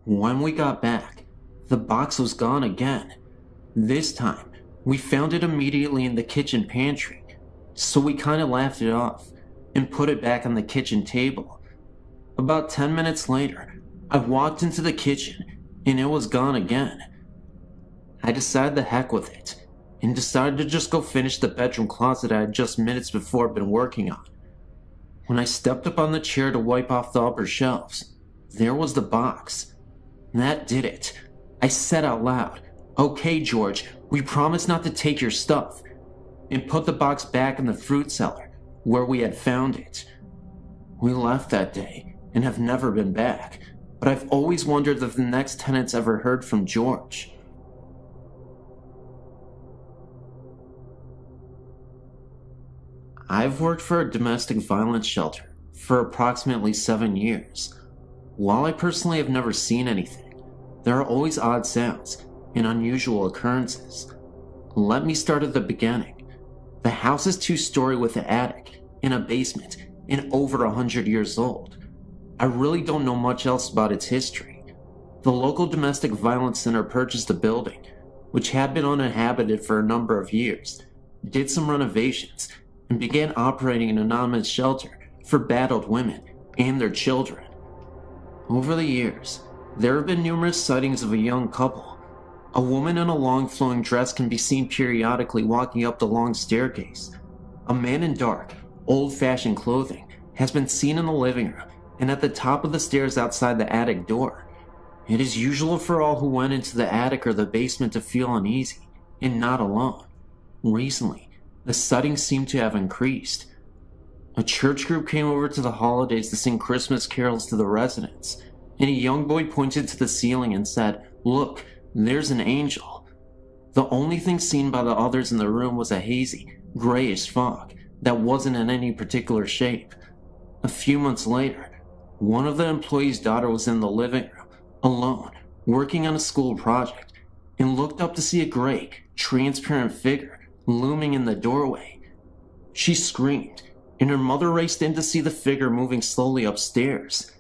When we got back, the box was gone again. This time, we found it immediately in the kitchen pantry, so we kinda laughed it off and put it back on the kitchen table. About 10 minutes later, I walked into the kitchen and it was gone again. I decided the heck with it and decided to just go finish the bedroom closet I had just minutes before been working on. When I stepped up on the chair to wipe off the upper shelves, there was the box. That did it. I said out loud, "Okay, George, we promise not to take your stuff," and put the box back in the fruit cellar where we had found it. We left that day and have never been back, but I've always wondered if the next tenants ever heard from George. I've worked for a domestic violence shelter for approximately 7 years. While I personally have never seen anything, there are always odd sounds and unusual occurrences. Let me start at the beginning. The house is 2-story with an attic and a basement and over 100 years old. I really don't know much else about its history. The local domestic violence center purchased the building, which had been uninhabited for a number of years, did some renovations, and began operating an anonymous shelter for battered women and their children. Over the years, there have been numerous sightings of a young couple. A woman in a long flowing dress can be seen periodically walking up the long staircase. A man in dark, old-fashioned clothing has been seen in the living room and at the top of the stairs outside the attic door. It is usual for all who went into the attic or the basement to feel uneasy and not alone. Recently, the sightings seem to have increased. A church group came over to the holidays to sing Christmas carols to the residents, and a young boy pointed to the ceiling and said, "Look, there's an angel." The only thing seen by the others in the room was a hazy, grayish fog that wasn't in any particular shape. A few months later, one of the employees' daughter was in the living room, alone, working on a school project, and looked up to see a gray, transparent figure looming in the doorway. She screamed, and her mother raced in to see the figure moving slowly upstairs.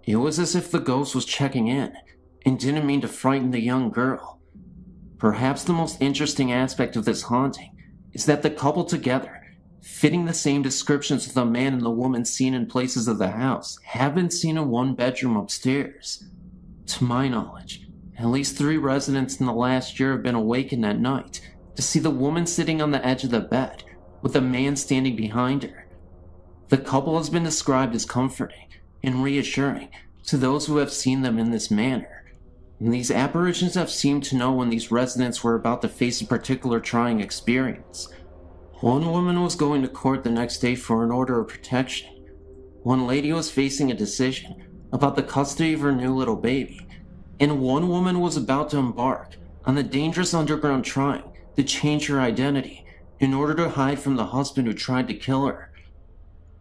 It was as if the ghost was checking in and didn't mean to frighten the young girl. Perhaps the most interesting aspect of this haunting is that the couple together, fitting the same descriptions of the man and the woman seen in places of the house, have been seen in one bedroom upstairs. To my knowledge, at least 3 residents in the last year have been awakened at night to see the woman sitting on the edge of the bed with a man standing behind her. The couple has been described as comforting and reassuring to those who have seen them in this manner. And these apparitions have seemed to know when these residents were about to face a particular trying experience. One woman was going to court the next day for an order of protection. One lady was facing a decision about the custody of her new little baby. And one woman was about to embark on the dangerous underground trying to change her identity in order to hide from the husband who tried to kill her.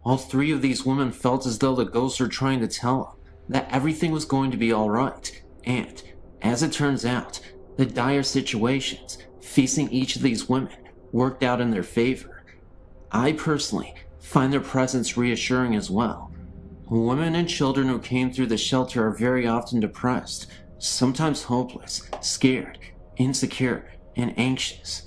All 3 of these women felt as though the ghosts were trying to tell them that everything was going to be alright, and, as it turns out, the dire situations facing each of these women worked out in their favor. I personally find their presence reassuring as well. Women and children who came through the shelter are very often depressed, sometimes hopeless, scared, insecure, and anxious.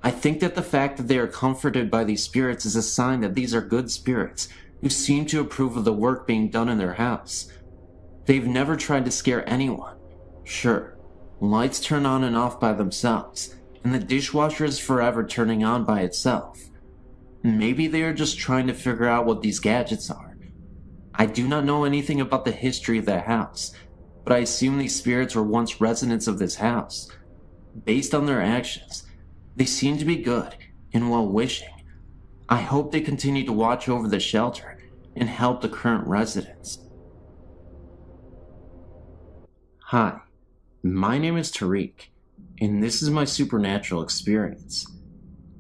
I think that the fact that they are comforted by these spirits is a sign that these are good spirits who seem to approve of the work being done in their house. They've never tried to scare anyone. Sure, lights turn on and off by themselves, and the dishwasher is forever turning on by itself. Maybe they are just trying to figure out what these gadgets are. I do not know anything about the history of the house, but I assume these spirits were once residents of this house. Based on their actions, they seem to be good and well-wishing. I hope they continue to watch over the shelter and help the current residents. Hi, my name is Tariq, and this is my supernatural experience.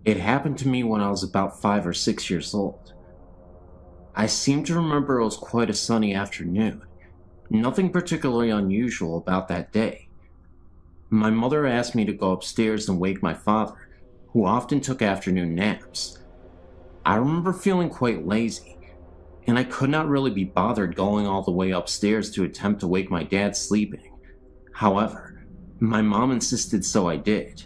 It happened to me when I was about 5 or 6 years old. I seem to remember it was quite a sunny afternoon. Nothing particularly unusual about that day. My mother asked me to go upstairs and wake my father, who often took afternoon naps. I remember feeling quite lazy, and I could not really be bothered going all the way upstairs to attempt to wake my dad sleeping. However, my mom insisted, so I did.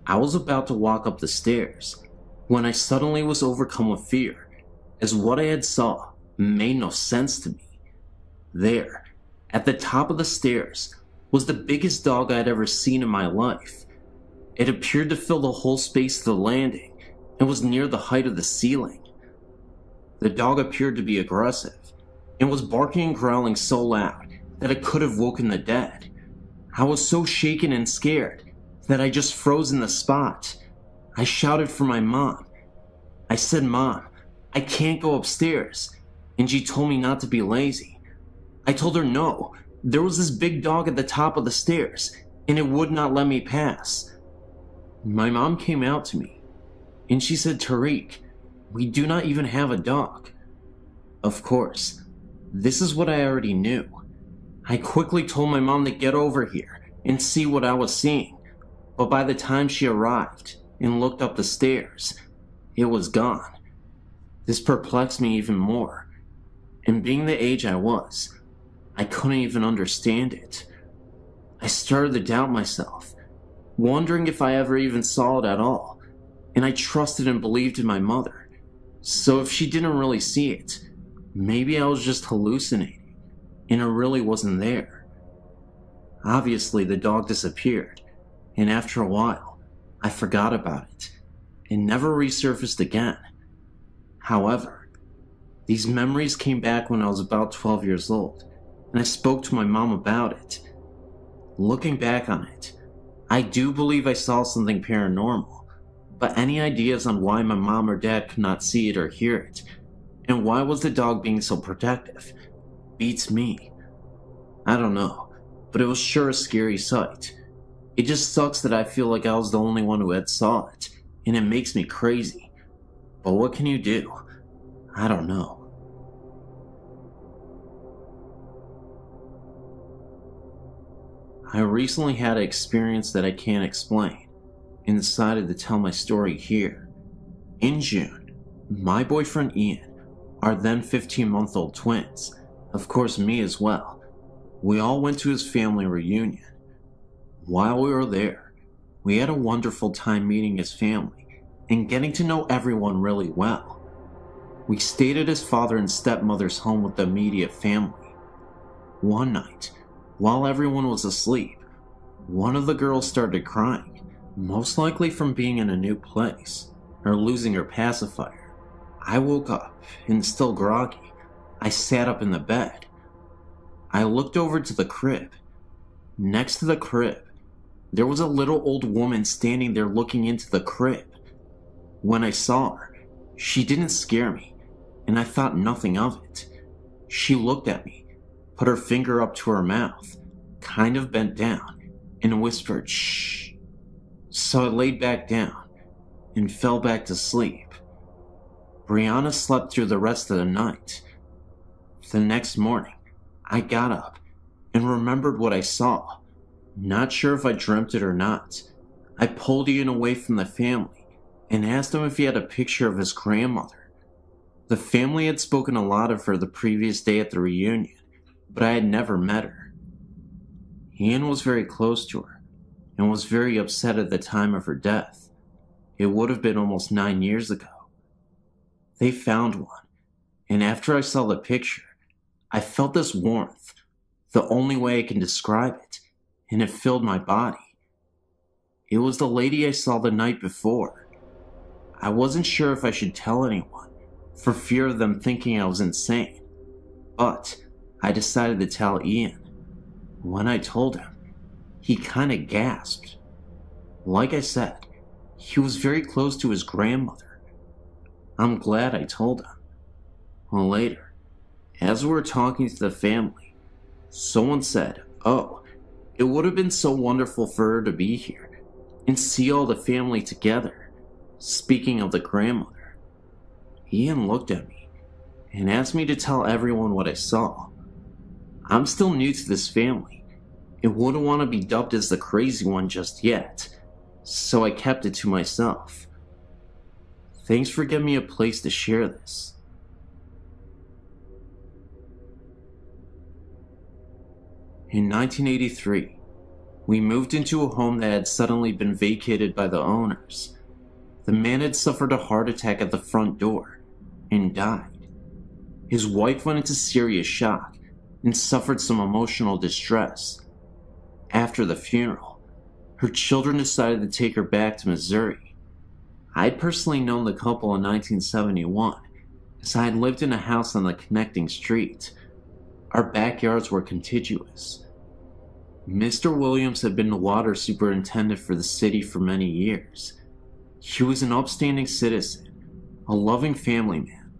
I was about to walk up the stairs when I suddenly was overcome with fear, as what I had saw made no sense to me. There, at the top of the stairs, was the biggest dog I'd ever seen in my life. It appeared to fill the whole space of the landing and was near the height of the ceiling. The dog appeared to be aggressive and was barking and growling so loud that it could have woken the dead. I was so shaken and scared that I just froze in the spot. I shouted for my mom. I said, "Mom, I can't go upstairs," and she told me not to be lazy. I told her no, there was this big dog at the top of the stairs, and it would not let me pass. My mom came out to me, and she said, "Tariq, we do not even have a dog." Of course, this is what I already knew. I quickly told my mom to get over here and see what I was seeing, but by the time she arrived and looked up the stairs, it was gone. This perplexed me even more, and being the age I was, I couldn't even understand it. I started to doubt myself, wondering if I ever even saw it at all, and I trusted and believed in my mother. So if she didn't really see it, maybe I was just hallucinating, and it really wasn't there. Obviously, the dog disappeared, and after a while, I forgot about it. It never resurfaced again. However, these memories came back when I was about 12 years old, and I spoke to my mom about it. Looking back on it, I do believe I saw something paranormal, but any ideas on why my mom or dad could not see it or hear it, and why was the dog being so protective, beats me. I don't know, but it was sure a scary sight. It just sucks that I feel like I was the only one who had saw it, and it makes me crazy. But what can you do? I don't know. I recently had an experience that I can't explain, and decided to tell my story here. In June, my boyfriend Ian, our then 15-month-old twins, of course me as well, we all went to his family reunion. While we were there, we had a wonderful time meeting his family and getting to know everyone really well. We stayed at his father and stepmother's home with the immediate family. One night, while everyone was asleep, one of the girls started crying, most likely from being in a new place or losing her pacifier. I woke up and, still groggy, I sat up in the bed. I looked over to the crib. Next to the crib, there was a little old woman standing there looking into the crib. When I saw her, she didn't scare me, and I thought nothing of it. She looked at me, put her finger up to her mouth, kind of bent down, and whispered, "Shh." So I laid back down and fell back to sleep. Brianna slept through the rest of the night. The next morning, I got up and remembered what I saw. Not sure if I dreamt it or not. I pulled Ian away from the family and asked him if he had a picture of his grandmother. The family had spoken a lot of her the previous day at the reunion, but I had never met her. Ian was very close to her and was very upset at the time of her death. It would have been almost 9 years ago. They found one, and after I saw the picture, I felt this warmth, the only way I can describe it, and it filled my body. It was the lady I saw the night before. I wasn't sure if I should tell anyone, for fear of them thinking I was insane, but I decided to tell Ian. When I told him, he kinda gasped. Like I said, he was very close to his grandmother. I'm glad I told him. Well, later, as we were talking to the family, someone said, "Oh, it would have been so wonderful for her to be here and see all the family together." Speaking of the grandmother, Ian looked at me and asked me to tell everyone what I saw. I'm still new to this family and wouldn't want to be dubbed as the crazy one just yet, so I kept it to myself. Thanks for giving me a place to share this. In 1983, we moved into a home that had suddenly been vacated by the owners. The man had suffered a heart attack at the front door and died. His wife went into serious shock and suffered some emotional distress. After the funeral, her children decided to take her back to Missouri. I'd personally known the couple in 1971, as I had lived in a house on the connecting street. Our backyards were contiguous. Mr. Williams had been the water superintendent for the city for many years. He was an upstanding citizen, a loving family man,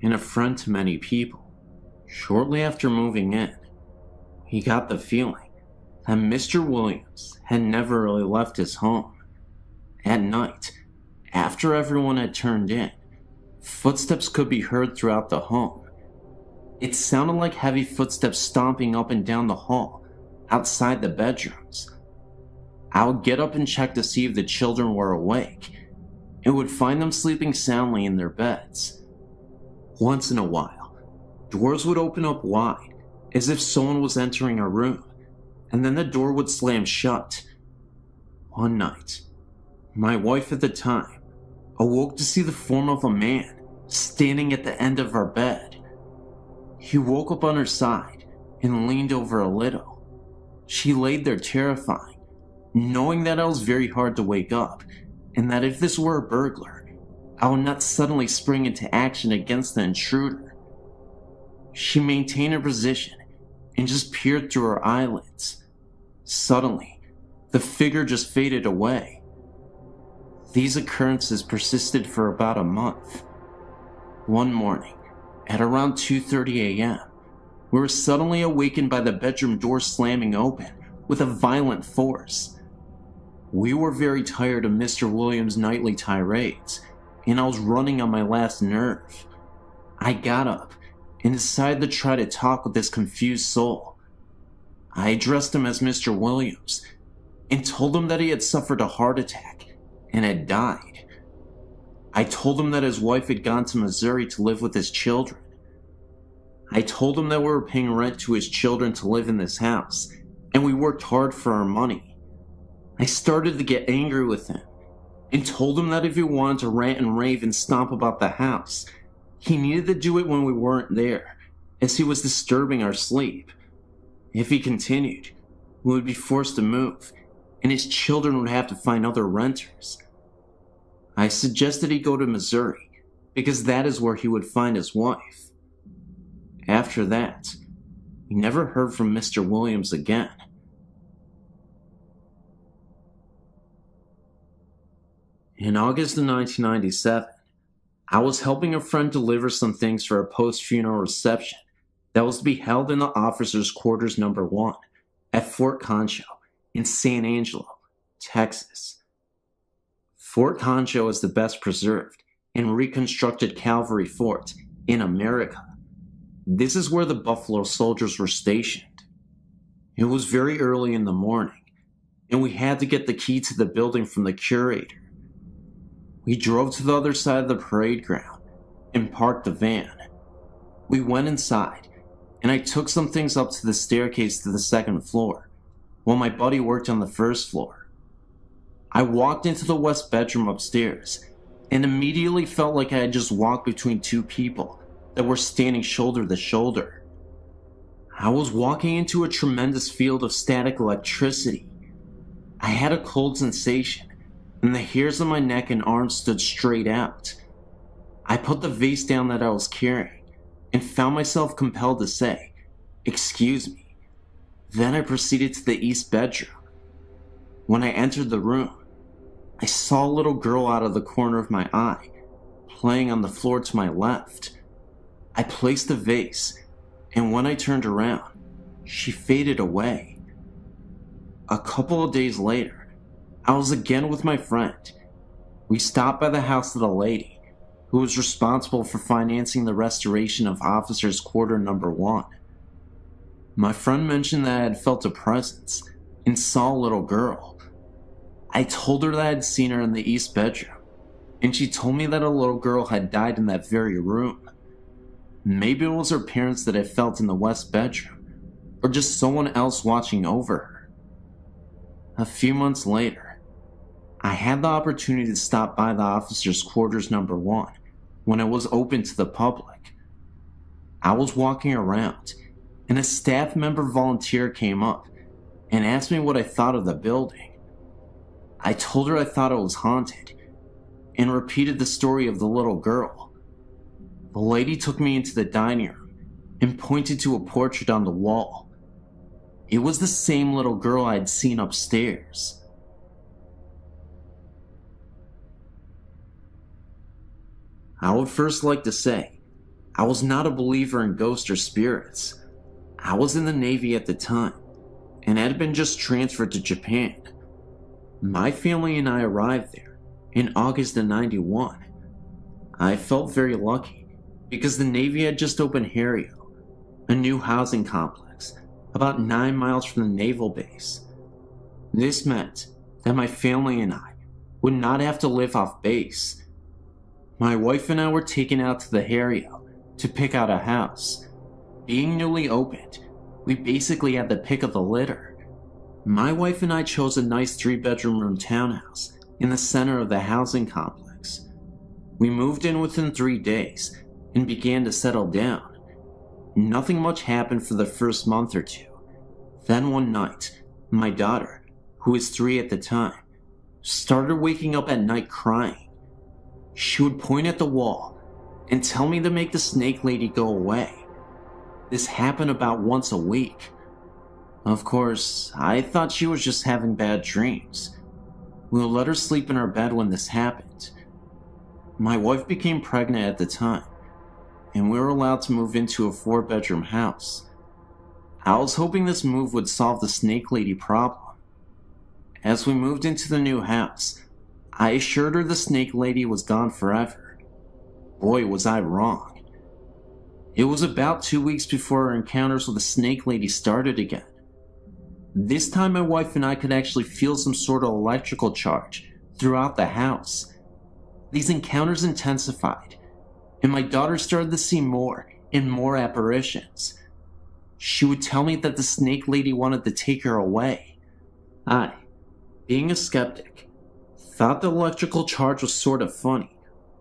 and a friend to many people. Shortly after moving in, he got the feeling that Mr. Williams had never really left his home. At night, after everyone had turned in, footsteps could be heard throughout the home. It sounded like heavy footsteps stomping up and down the hall, outside the bedrooms. I would get up and check to see if the children were awake, and would find them sleeping soundly in their beds. Once in a while, doors would open up wide, as if someone was entering a room, and then the door would slam shut. One night, my wife at the time awoke to see the form of a man standing at the end of our bed. He woke up on her side and leaned over a little. She laid there terrifying, knowing that I was very hard to wake up, and that if this were a burglar, I would not suddenly spring into action against the intruder. She maintained her position and just peered through her eyelids. Suddenly, the figure just faded away. These occurrences persisted for about a month. One morning, at around 2:30 a.m., we were suddenly awakened by the bedroom door slamming open with a violent force. We were very tired of Mr. Williams' nightly tirades, and I was running on my last nerve. I got up and decided to try to talk with this confused soul. I addressed him as Mr. Williams and told him that he had suffered a heart attack and had died. I told him that his wife had gone to Missouri to live with his children. I told him that we were paying rent to his children to live in this house, and we worked hard for our money. I started to get angry with him and told him that if he wanted to rant and rave and stomp about the house, he needed to do it when we weren't there, as he was disturbing our sleep. If he continued, we would be forced to move, and his children would have to find other renters. I suggested he go to Missouri, because that is where he would find his wife. After that, we never heard from Mr. Williams again. In August of 1997, I was helping a friend deliver some things for a post-funeral reception that was to be held in the officers' quarters number 1 at Fort Concho in San Angelo, Texas. Fort Concho is the best preserved and reconstructed cavalry fort in America. This is where the Buffalo Soldiers were stationed. It was very early in the morning, and we had to get the key to the building from the curator. We drove to the other side of the parade ground and parked the van. We went inside, and I took some things up to the staircase to the second floor, while my buddy worked on the first floor. I walked into the west bedroom upstairs, and immediately felt like I had just walked between two people that were standing shoulder to shoulder. I was walking into a tremendous field of static electricity. I had a cold sensation, and the hairs on my neck and arms stood straight out. I put the vase down that I was carrying, and found myself compelled to say, "Excuse me." Then I proceeded to the east bedroom. When I entered the room, I saw a little girl out of the corner of my eye, playing on the floor to my left. I placed the vase, and when I turned around, she faded away. A couple of days later, I was again with my friend. We stopped by the house of the lady who was responsible for financing the restoration of officers' quarter number 1. My friend mentioned that I had felt a presence and saw a little girl. I told her that I had seen her in the east bedroom, and she told me that a little girl had died in that very room. Maybe it was her parents that I felt in the west bedroom, or just someone else watching over her. A few months later, I had the opportunity to stop by the officers' quarters number 1 when it was open to the public. I was walking around, and a staff member volunteer came up and asked me what I thought of the building. I told her I thought it was haunted, and repeated the story of the little girl. The lady took me into the dining room and pointed to a portrait on the wall. It was the same little girl I had seen upstairs. I would first like to say, I was not a believer in ghosts or spirits. I was in the Navy at the time, and had been just transferred to Japan. My family and I arrived there in August of '91. I felt very lucky, because the Navy had just opened Harrio, a new housing complex about 9 miles from the naval base. This meant that my family and I would not have to live off base. My wife and I were taken out to the Harrio to pick out a house. Being newly opened, we basically had the pick of the litter. My wife and I chose a nice 3-bedroom room townhouse in the center of the housing complex. We moved in within 3 days and began to settle down. Nothing much happened for the first month or two. Then one night, my daughter, who was 3 at the time, started waking up at night crying. She would point at the wall and tell me to make the snake lady go away. This happened about once a week. Of course, I thought she was just having bad dreams. We would let her sleep in her bed when this happened. My wife became pregnant at the time, and we were allowed to move into a 4-bedroom house. I was hoping this move would solve the snake lady problem. As we moved into the new house, I assured her the snake lady was gone forever. Boy, was I wrong. It was about 2 weeks before our encounters with the snake lady started again. This time my wife and I could actually feel some sort of electrical charge throughout the house. These encounters intensified, and my daughter started to see more and more apparitions. She would tell me that the snake lady wanted to take her away. I, being a skeptic, thought the electrical charge was sort of funny,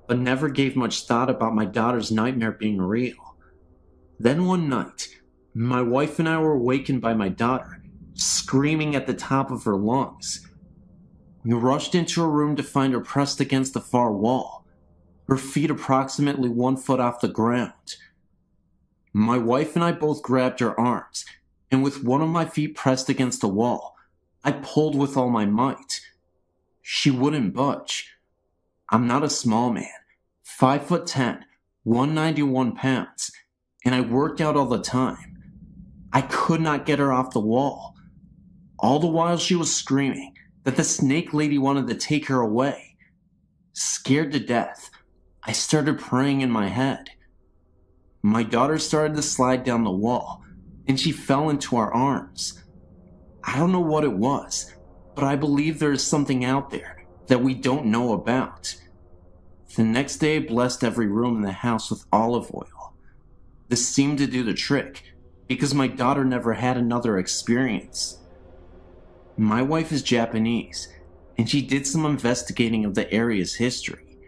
but never gave much thought about my daughter's nightmare being real. Then one night, my wife and I were awakened by my daughter, screaming at the top of her lungs. We rushed into her room to find her pressed against the far wall, her feet approximately 1 foot off the ground. My wife and I both grabbed her arms, and with one of my feet pressed against the wall, I pulled with all my might. She wouldn't budge. I'm not a small man, 5'10", 191 pounds, and I worked out all the time. I could not get her off the wall. All the while she was screaming that the snake lady wanted to take her away. Scared to death, I started praying in my head. My daughter started to slide down the wall, and she fell into our arms. I don't know what it was, but I believe there is something out there that we don't know about. The next day I blessed every room in the house with olive oil. This seemed to do the trick, because my daughter never had another experience. My wife is Japanese, and she did some investigating of the area's history.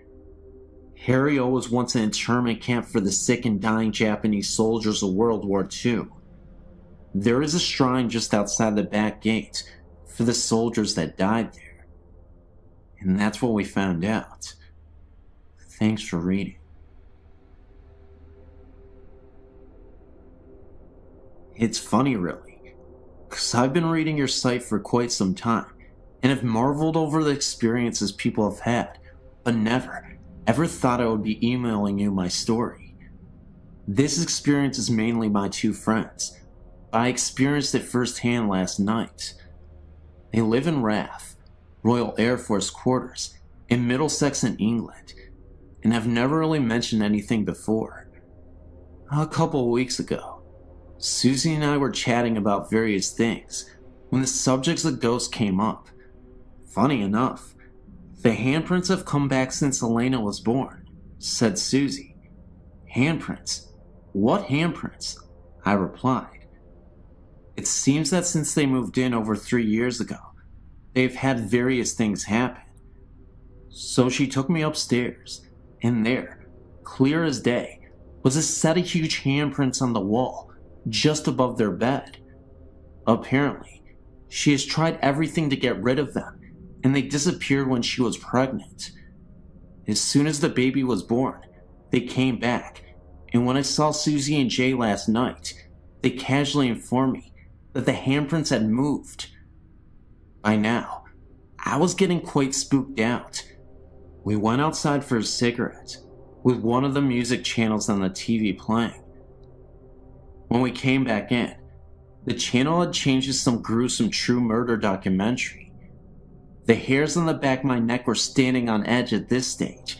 Harryo was once an internment camp for the sick and dying Japanese soldiers of World War II. There is a shrine just outside the back gate for the soldiers that died there. And that's what we found out. Thanks for reading. It's funny, really, because I've been reading your site for quite some time and have marveled over the experiences people have had, but never, ever thought I would be emailing you my story. This experience is mainly my 2 friends, but I experienced it firsthand last night. They live in RAF, Royal Air Force Quarters, in Middlesex in England, and have never really mentioned anything before. A couple of weeks ago, Susie and I were chatting about various things when the subjects of ghosts came up. Funny enough, the handprints have come back since Elena was born, said Susie. Handprints? What handprints? I replied. It seems that since they moved in over 3 years ago, they've had various things happen. So she took me upstairs, and there, clear as day, was a set of huge handprints on the wall just above their bed. Apparently, she has tried everything to get rid of them, and they disappeared when she was pregnant. As soon as the baby was born, they came back, and when I saw Susie and Jay last night, they casually informed me that the handprints had moved. By now, I was getting quite spooked out. We went outside for a cigarette, with one of the music channels on the TV playing. When we came back in, the channel had changed to some gruesome true murder documentary. The hairs on the back of my neck were standing on edge at this stage,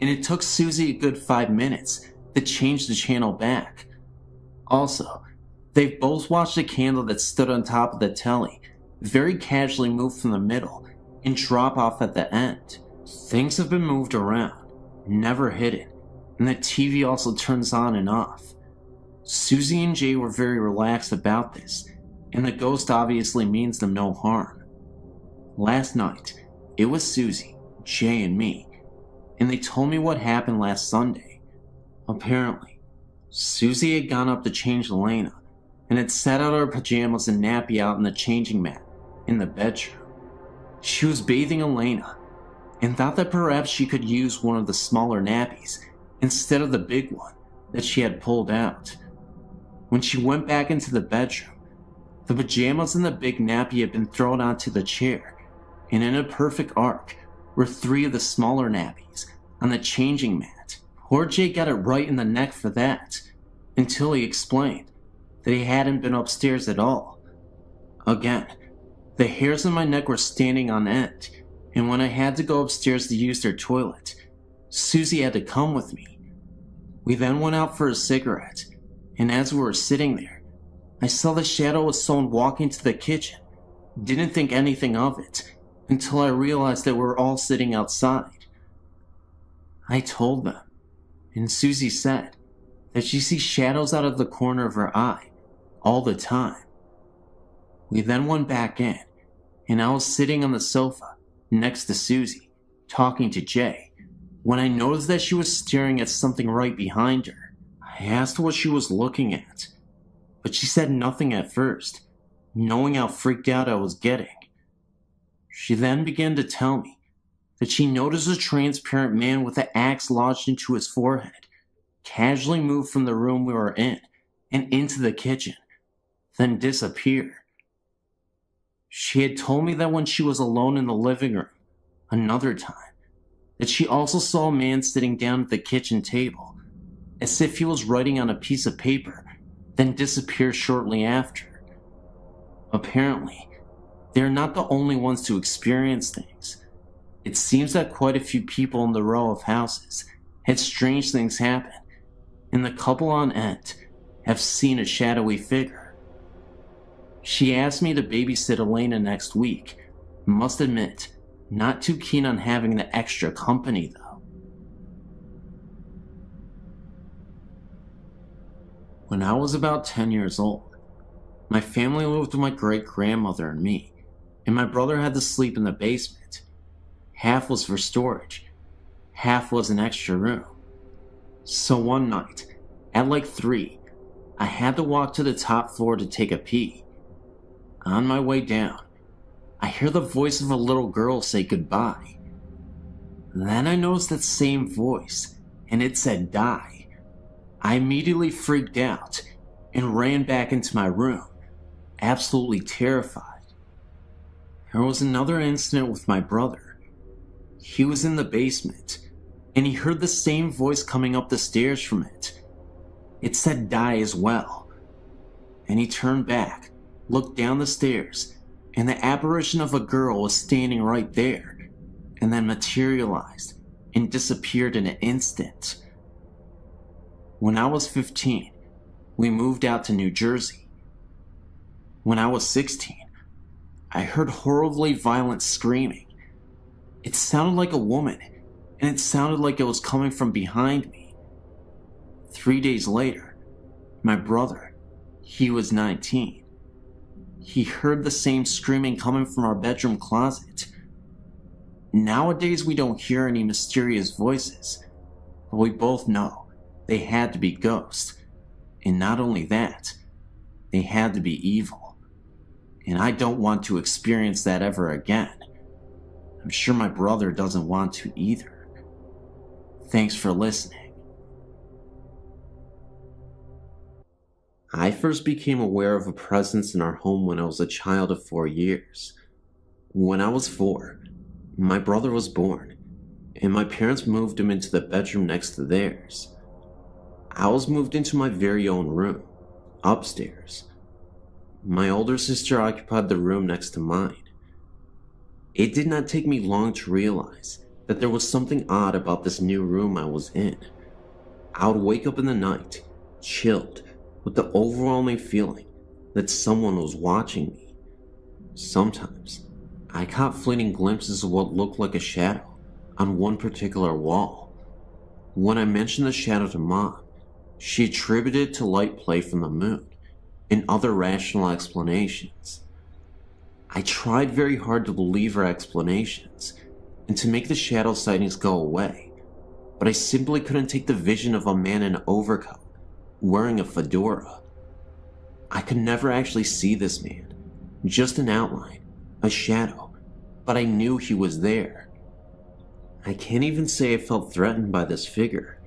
and it took Susie a good 5 minutes to change the channel back. Also, they've both watched a candle that stood on top of the telly very casually move from the middle and drop off at the end. Things have been moved around, never hidden, and the TV also turns on and off. Susie and Jay were very relaxed about this, and the ghost obviously means them no harm. Last night, it was Susie, Jay, and me, and they told me what happened last Sunday. Apparently, Susie had gone up to change Elena and had set out her pajamas and nappy out in the changing mat in the bedroom. She was bathing Elena and thought that perhaps she could use one of the smaller nappies instead of the big one that she had pulled out. When she went back into the bedroom, the pajamas and the big nappy had been thrown onto the chair, and in a perfect arc were 3 of the smaller nappies on the changing mat. Poor Jay got it right in the neck for that, until he explained that he hadn't been upstairs at all. Again, the hairs on my neck were standing on end, and when I had to go upstairs to use their toilet, Susie had to come with me. We then went out for a cigarette, and as we were sitting there, I saw the shadow of someone walking to the kitchen. Didn't think anything of it until I realized that we were all sitting outside. I told them, and Susie said that she sees shadows out of the corner of her eye all the time. We then went back in, and I was sitting on the sofa next to Susie, talking to Jay, when I noticed that she was staring at something right behind her. I asked what she was looking at, but she said nothing at first, knowing how freaked out I was getting. She then began to tell me that she noticed a transparent man with an axe lodged into his forehead casually move from the room we were in and into the kitchen, then disappear. She had told me that when she was alone in the living room another time, that she also saw a man sitting down at the kitchen table, as if he was writing on a piece of paper, then disappear shortly after. Apparently, they are not the only ones to experience things. It seems that quite a few people in the row of houses had strange things happen, and the couple on end have seen a shadowy figure. She asked me to babysit Elena next week. Must admit, not too keen on having the extra company though. When I was about 10 years old, my family lived with my great-grandmother and me, and my brother had to sleep in the basement. Half was for storage, half was an extra room. So one night, at like 3, I had to walk to the top floor to take a pee. On my way down, I hear the voice of a little girl say goodbye. Then I noticed that same voice, and it said die. I immediately freaked out and ran back into my room, absolutely terrified. There was another incident with my brother. He was in the basement, and he heard the same voice coming up the stairs from it. It said die as well. And he turned back, looked down the stairs, and the apparition of a girl was standing right there, and then materialized and disappeared in an instant. When I was 15, we moved out to New Jersey. When I was 16, I heard horribly violent screaming. It sounded like a woman, and it sounded like it was coming from behind me. 3 days later, my brother, he was 19. He heard the same screaming coming from our bedroom closet. Nowadays we don't hear any mysterious voices, but we both know they had to be ghosts. And not only that, they had to be evil. And I don't want to experience that ever again. I'm sure my brother doesn't want to either. Thanks for listening. I first became aware of a presence in our home when I was a child of 4 years. When I was 4, my brother was born, and my parents moved him into the bedroom next to theirs. I was moved into my very own room, upstairs. My older sister occupied the room next to mine. It did not take me long to realize that there was something odd about this new room I was in. I would wake up in the night, chilled, with the overwhelming feeling that someone was watching me. Sometimes, I caught fleeting glimpses of what looked like a shadow on one particular wall. When I mentioned the shadow to Mom, she attributed it to light play from the moon and other rational explanations. I tried very hard to believe her explanations and to make the shadow sightings go away, but I simply couldn't take the vision of a man in an overcoat, wearing a fedora. I could never actually see this man, just an outline, a shadow, but I knew he was there. I can't even say I felt threatened by this figure.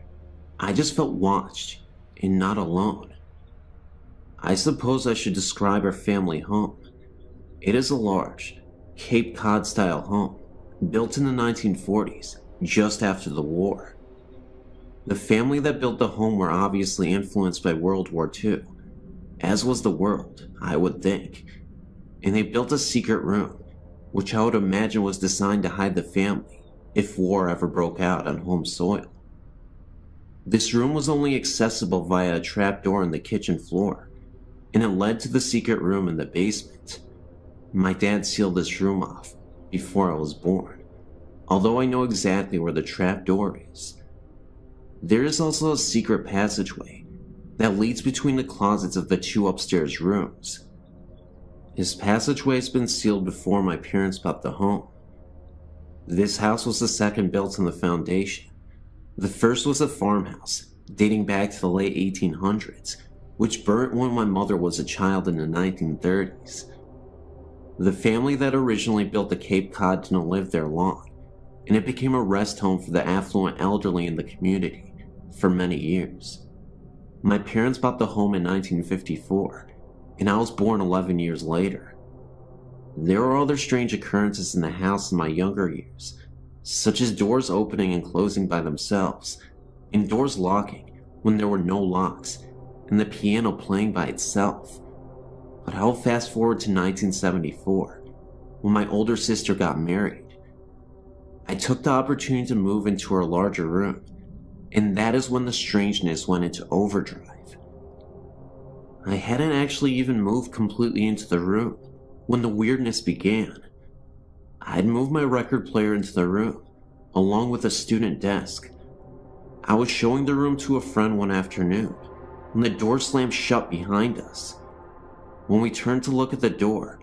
I just felt watched and not alone. I suppose I should describe our family home. It is a large, Cape Cod-style home, built in the 1940s, just after the war. The family that built the home were obviously influenced by World War II, as was the world, I would think, and they built a secret room, which I would imagine was designed to hide the family if war ever broke out on home soil. This room was only accessible via a trapdoor in the kitchen floor, and it led to the secret room in the basement. My dad sealed this room off before I was born, although I know exactly where the trapdoor is. There is also a secret passageway that leads between the closets of the two upstairs rooms. This passageway has been sealed before my parents bought the home. This house was the second built on the foundation. The first was a farmhouse, dating back to the late 1800s, which burnt when my mother was a child in the 1930s. The family that originally built the Cape Cod didn't live there long, and it became a rest home for the affluent elderly in the community for many years. My parents bought the home in 1954, and I was born 11 years later. There were other strange occurrences in the house in my younger years, such as doors opening and closing by themselves, and doors locking when there were no locks, and the piano playing by itself. But I'll fast forward to 1974, when my older sister got married. I took the opportunity to move into her larger room, and that is when the strangeness went into overdrive. I hadn't actually even moved completely into the room when the weirdness began. I'd moved my record player into the room, along with a student desk. I was showing the room to a friend one afternoon, when the door slammed shut behind us. When we turned to look at the door,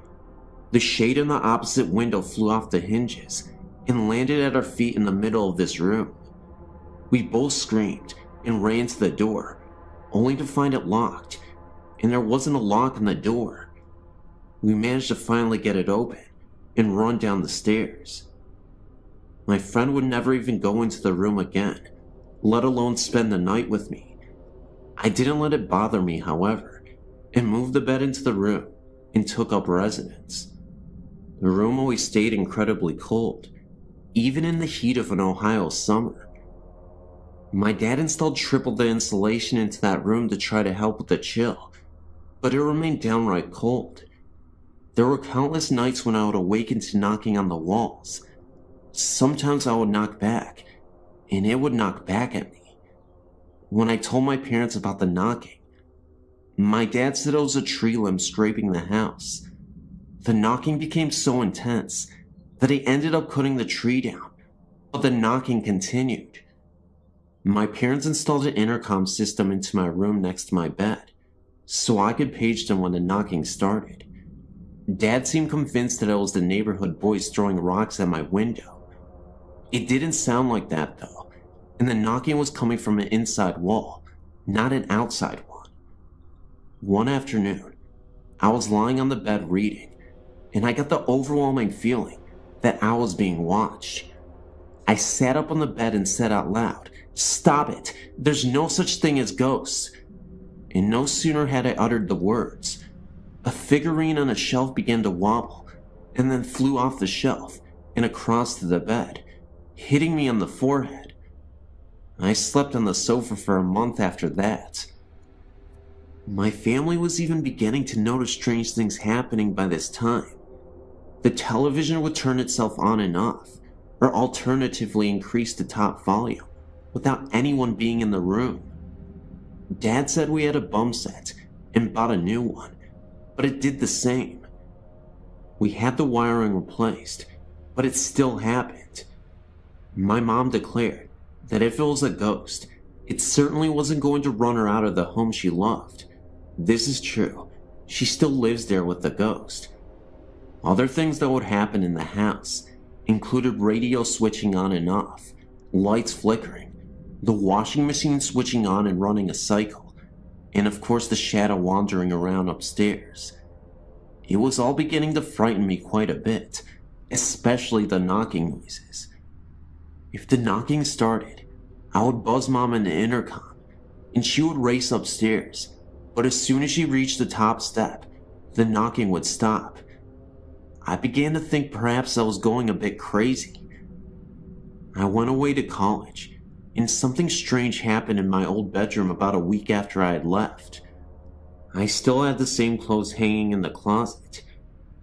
the shade in the opposite window flew off the hinges and landed at our feet in the middle of this room. We both screamed and ran to the door, only to find it locked, and there wasn't a lock on the door. We managed to finally get it open and run down the stairs. My friend would never even go into the room again, let alone spend the night with me. I didn't let it bother me, however, and moved the bed into the room and took up residence. The room always stayed incredibly cold, even in the heat of an Ohio summer. My dad installed triple the insulation into that room to try to help with the chill, but it remained downright cold. There were countless nights when I would awaken to knocking on the walls. Sometimes I would knock back, and it would knock back at me. When I told my parents about the knocking, my dad said it was a tree limb scraping the house. The knocking became so intense that he ended up cutting the tree down, but the knocking continued. My parents installed an intercom system into my room next to my bed, so I could page them when the knocking started. Dad seemed convinced that it was the neighborhood boys throwing rocks at my window. It didn't sound like that though, and the knocking was coming from an inside wall, not an outside one. One afternoon, I was lying on the bed reading, and I got the overwhelming feeling that I was being watched. I sat up on the bed and said out loud, "Stop it! There's no such thing as ghosts!" And no sooner had I uttered the words, a figurine on a shelf began to wobble, and then flew off the shelf and across to the bed, hitting me on the forehead. I slept on the sofa for a month after that. My family was even beginning to notice strange things happening by this time. The television would turn itself on and off, or alternatively increase the top volume, without anyone being in the room. Dad said we had a bum set and bought a new one, but it did the same. We had the wiring replaced, but it still happened. My mom declared that if it was a ghost, it certainly wasn't going to run her out of the home she loved. This is true. She still lives there with the ghost. Other things that would happen in the house included radio switching on and off, lights flickering, the washing machine switching on and running a cycle, and of course the shadow wandering around upstairs. It was all beginning to frighten me quite a bit, especially the knocking noises. If the knocking started, I would buzz Mom in the intercom, and she would race upstairs, but as soon as she reached the top step, the knocking would stop. I began to think perhaps I was going a bit crazy. I went away to college, and something strange happened in my old bedroom about a week after I had left. I still had the same clothes hanging in the closet,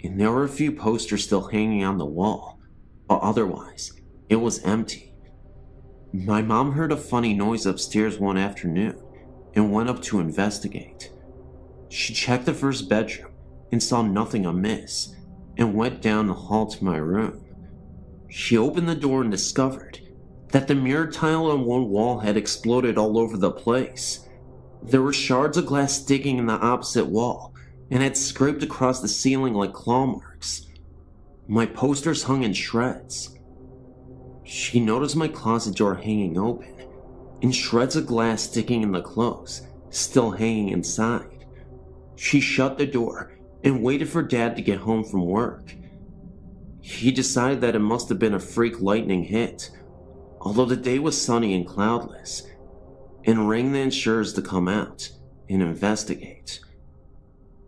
and there were a few posters still hanging on the wall, but otherwise, it was empty. My mom heard a funny noise upstairs one afternoon and went up to investigate. She checked the first bedroom and saw nothing amiss and went down the hall to my room. She opened the door and discovered that the mirror tile on one wall had exploded all over the place. There were shards of glass sticking in the opposite wall and had scraped across the ceiling like claw marks. My posters hung in shreds. She noticed my closet door hanging open and shreds of glass sticking in the clothes, still hanging inside. She shut the door and waited for Dad to get home from work. He decided that it must have been a freak lightning hit, although the day was sunny and cloudless, and rang the insurers to come out and investigate.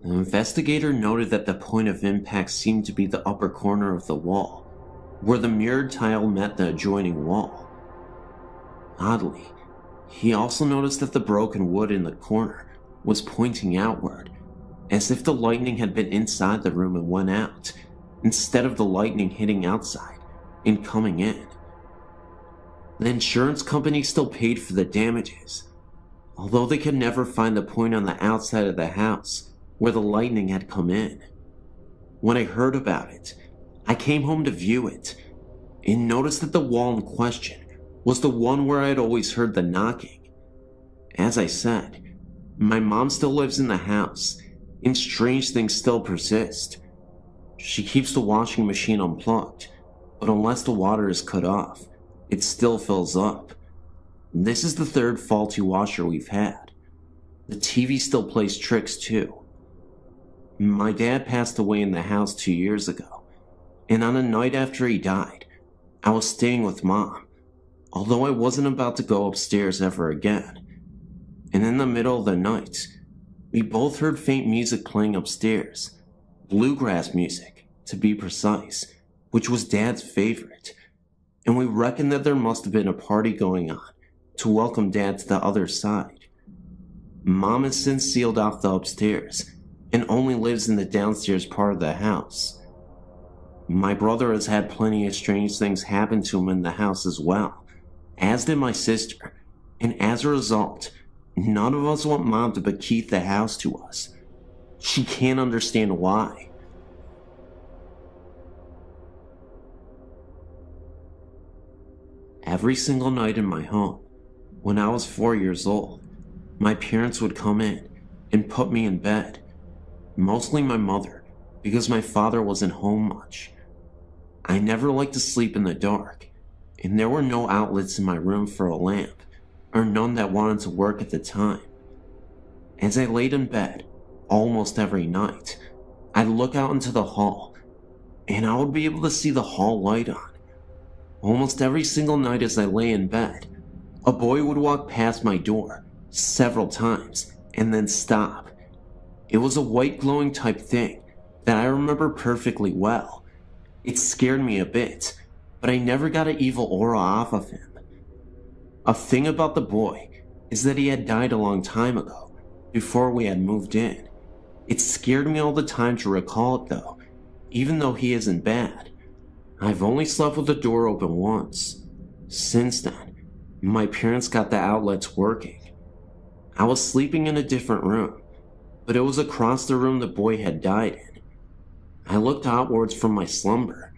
The investigator noted that the point of impact seemed to be the upper corner of the wall, where the mirrored tile met the adjoining wall. Oddly, he also noticed that the broken wood in the corner was pointing outward, as if the lightning had been inside the room and went out, instead of the lightning hitting outside and coming in. The insurance company still paid for the damages, although they could never find the point on the outside of the house where the lightning had come in. When I heard about it, I came home to view it, and noticed that the wall in question was the one where I had always heard the knocking. As I said, my mom still lives in the house, and strange things still persist. She keeps the washing machine unplugged, but unless the water is cut off, it still fills up. This is the third faulty washer we've had. The TV still plays tricks too. My dad passed away in the house 2 years ago, and on a night after he died, I was staying with Mom, although I wasn't about to go upstairs ever again. And in the middle of the night, we both heard faint music playing upstairs, bluegrass music, to be precise, which was Dad's favorite, and we reckoned that there must have been a party going on to welcome Dad to the other side. Mom has since sealed off the upstairs and only lives in the downstairs part of the house. My brother has had plenty of strange things happen to him in the house as well, as did my sister, and as a result, none of us want Mom to bequeath the house to us. She can't understand why. Every single night in my home, when I was 4 years old, my parents would come in and put me in bed. Mostly my mother, because my father wasn't home much. I never liked to sleep in the dark, and there were no outlets in my room for a lamp, or none that wanted to work at the time. As I laid in bed, almost every night, I'd look out into the hall, and I would be able to see the hall light on. Almost every single night as I lay in bed, a boy would walk past my door several times and then stop. It was a white glowing type thing that I remember perfectly well. It scared me a bit, but I never got an evil aura off of him. A thing about the boy is that he had died a long time ago, before we had moved in. It scared me all the time to recall it though, even though he isn't bad. I've only slept with the door open once. Since then, my parents got the outlets working. I was sleeping in a different room, but it was across the room the boy had died in. I looked outwards from my slumber,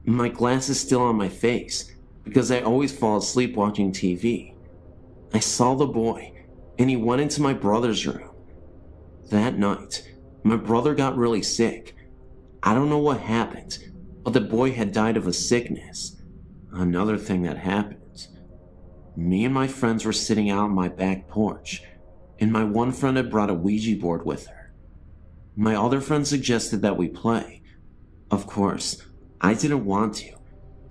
my glasses still on my face, because I always fall asleep watching TV. I saw the boy, and he went into my brother's room. That night, my brother got really sick. I don't know what happened, but the boy had died of a sickness. Another thing that happened. Me and my friends were sitting out on my back porch, and my one friend had brought a Ouija board with her. My other friend suggested that we play. Of course, I didn't want to,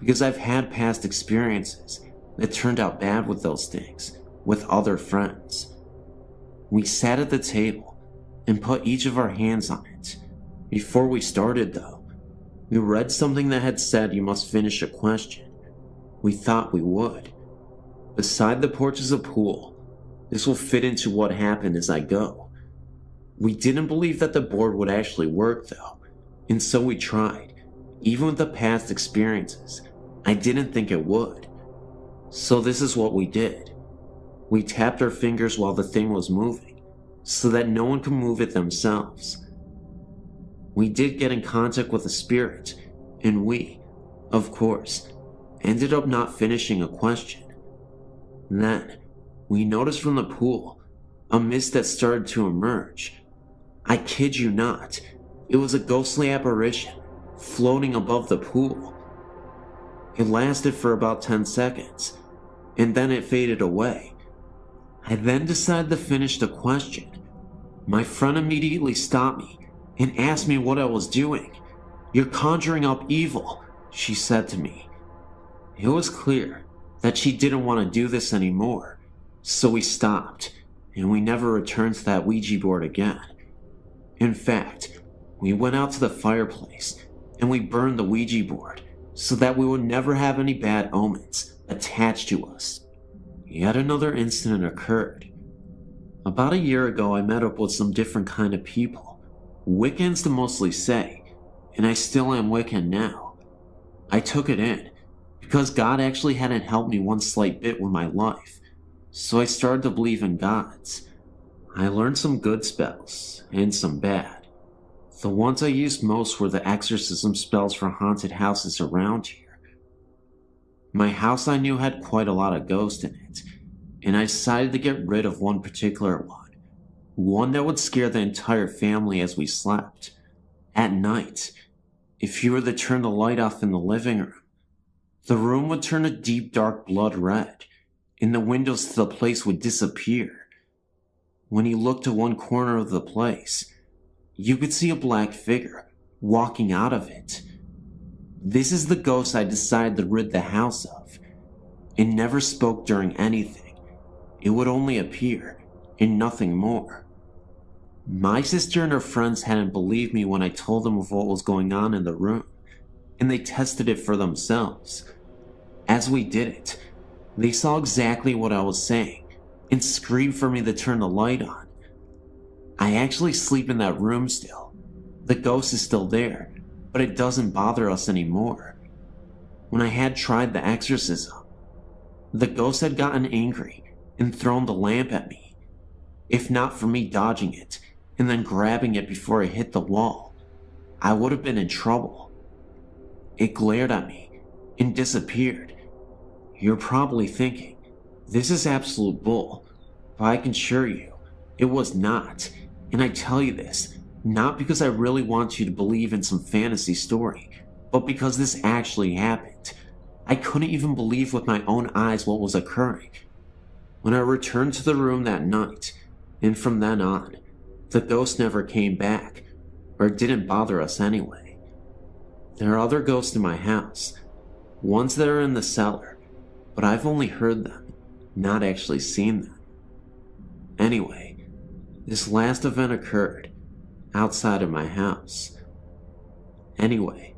because I've had past experiences that turned out bad with those things, with other friends. We sat at the table and put each of our hands on it. Before we started, though, we read something that had said you must finish a question. We thought we would. Beside the porch is a pool. This will fit into what happened as I go. We didn't believe that the board would actually work, though, and so we tried. Even with the past experiences, I didn't think it would. So this is what we did. We tapped our fingers while the thing was moving, so that no one could move it themselves. We did get in contact with a spirit, and we, of course, ended up not finishing a question. Then, we noticed from the pool a mist that started to emerge. I kid you not, it was a ghostly apparition floating above the pool. It lasted for about 10 seconds, and then it faded away. I then decided to finish the question. My friend immediately stopped me and asked me what I was doing. "You're conjuring up evil," she said to me. It was clear that she didn't want to do this anymore, so we stopped, and we never returned to that Ouija board again. In fact, we went out to the fireplace and we burned the Ouija board so that we would never have any bad omens attached to us. Yet another incident occurred. About a year ago, I met up with some different kind of people. Wiccans to mostly say, and I still am Wiccan now. I took it in, because God actually hadn't helped me one slight bit with my life, so I started to believe in gods. I learned some good spells, and some bad. The ones I used most were the exorcism spells for haunted houses around here. My house I knew had quite a lot of ghosts in it, and I decided to get rid of one particular one that would scare the entire family as we slept. At night, if you were to turn the light off in the living room, the room would turn a deep dark blood red, and the windows to the place would disappear. When you looked to one corner of the place, you could see a black figure walking out of it. This is the ghost I decided to rid the house of. It never spoke during anything. It would only appear, and nothing more. My sister and her friends hadn't believed me when I told them of what was going on in the room, and they tested it for themselves. As we did it, they saw exactly what I was saying, and screamed for me to turn the light on. I actually sleep in that room still. The ghost is still there, but it doesn't bother us anymore. When I had tried the exorcism, the ghost had gotten angry and thrown the lamp at me. If not for me dodging it and then grabbing it before it hit the wall, I would have been in trouble. It glared at me and disappeared. You're probably thinking, this is absolute bull, but I can assure you, it was not. And I tell you this, not because I really want you to believe in some fantasy story, but because this actually happened. I couldn't even believe with my own eyes what was occurring. When I returned to the room that night, and from then on, the ghost never came back, or didn't bother us anyway. There are other ghosts in my house, ones that are in the cellar, but I've only heard them, not actually seen them. Anyway, this last event occurred outside of my house. Anyway,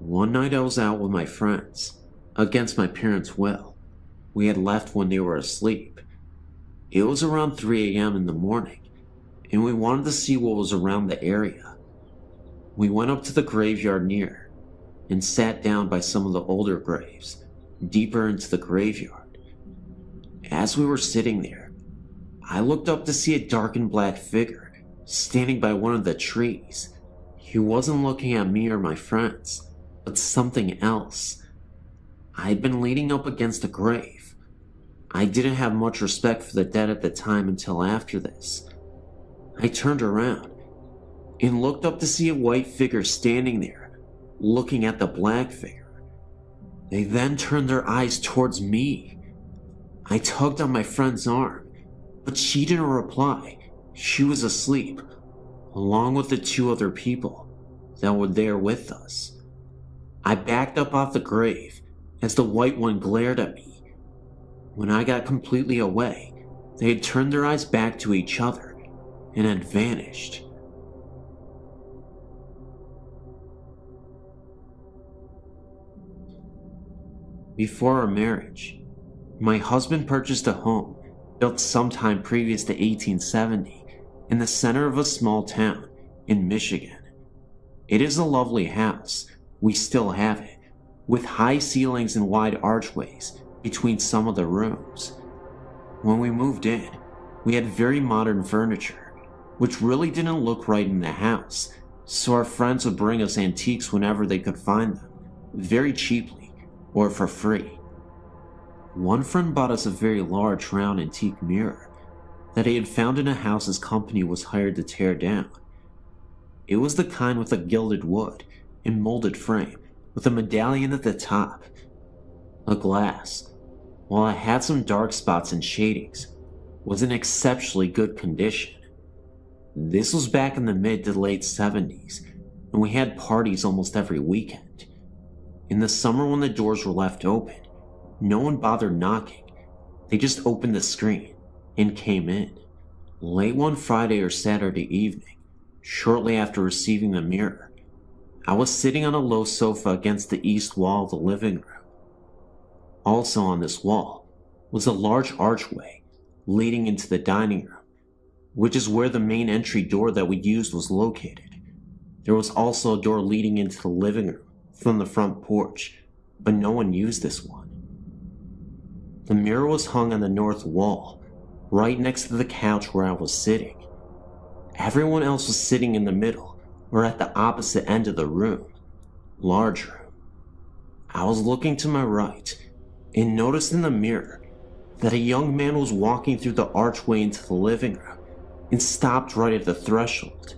one night I was out with my friends, against my parents' will. We had left when they were asleep. It was around 3 a.m. in the morning, and we wanted to see what was around the area. We went up to the graveyard near, and sat down by some of the older graves, deeper into the graveyard. As we were sitting there, I looked up to see a dark and black figure standing by one of the trees. He wasn't looking at me or my friends, but something else. I had been leaning up against a grave. I didn't have much respect for the dead at the time until after this. I turned around and looked up to see a white figure standing there, looking at the black figure. They then turned their eyes towards me. I tugged on my friend's arm, but she didn't reply. She was asleep, along with the 2 other people that were there with us. I backed up off the grave as the white one glared at me. When I got completely away, they had turned their eyes back to each other and had vanished. Before our marriage, my husband purchased a home built sometime previous to 1870 in the center of a small town in Michigan. It is a lovely house, we still have it, with high ceilings and wide archways between some of the rooms. When we moved in, we had very modern furniture, which really didn't look right in the house, so our friends would bring us antiques whenever they could find them, very cheaply or for free. One friend bought us a very large round antique mirror that he had found in a house his company was hired to tear down. It was the kind with a gilded wood and molded frame with a medallion at the top. The glass, while it had some dark spots and shadings, was in exceptionally good condition. This was back in the mid to late 70s, and we had parties almost every weekend. In the summer when the doors were left open, no one bothered knocking. They just opened the screen and came in. Late one Friday or Saturday evening, shortly after receiving the mirror, I was sitting on a low sofa against the east wall of the living room. Also on this wall was a large archway leading into the dining room, which is where the main entry door that we used was located. There was also a door leading into the living room from the front porch, but no one used this one. The mirror was hung on the north wall, right next to the couch where I was sitting. Everyone else was sitting in the middle or at the opposite end of the room, large room. I was looking to my right and noticed in the mirror that a young man was walking through the archway into the living room and stopped right at the threshold.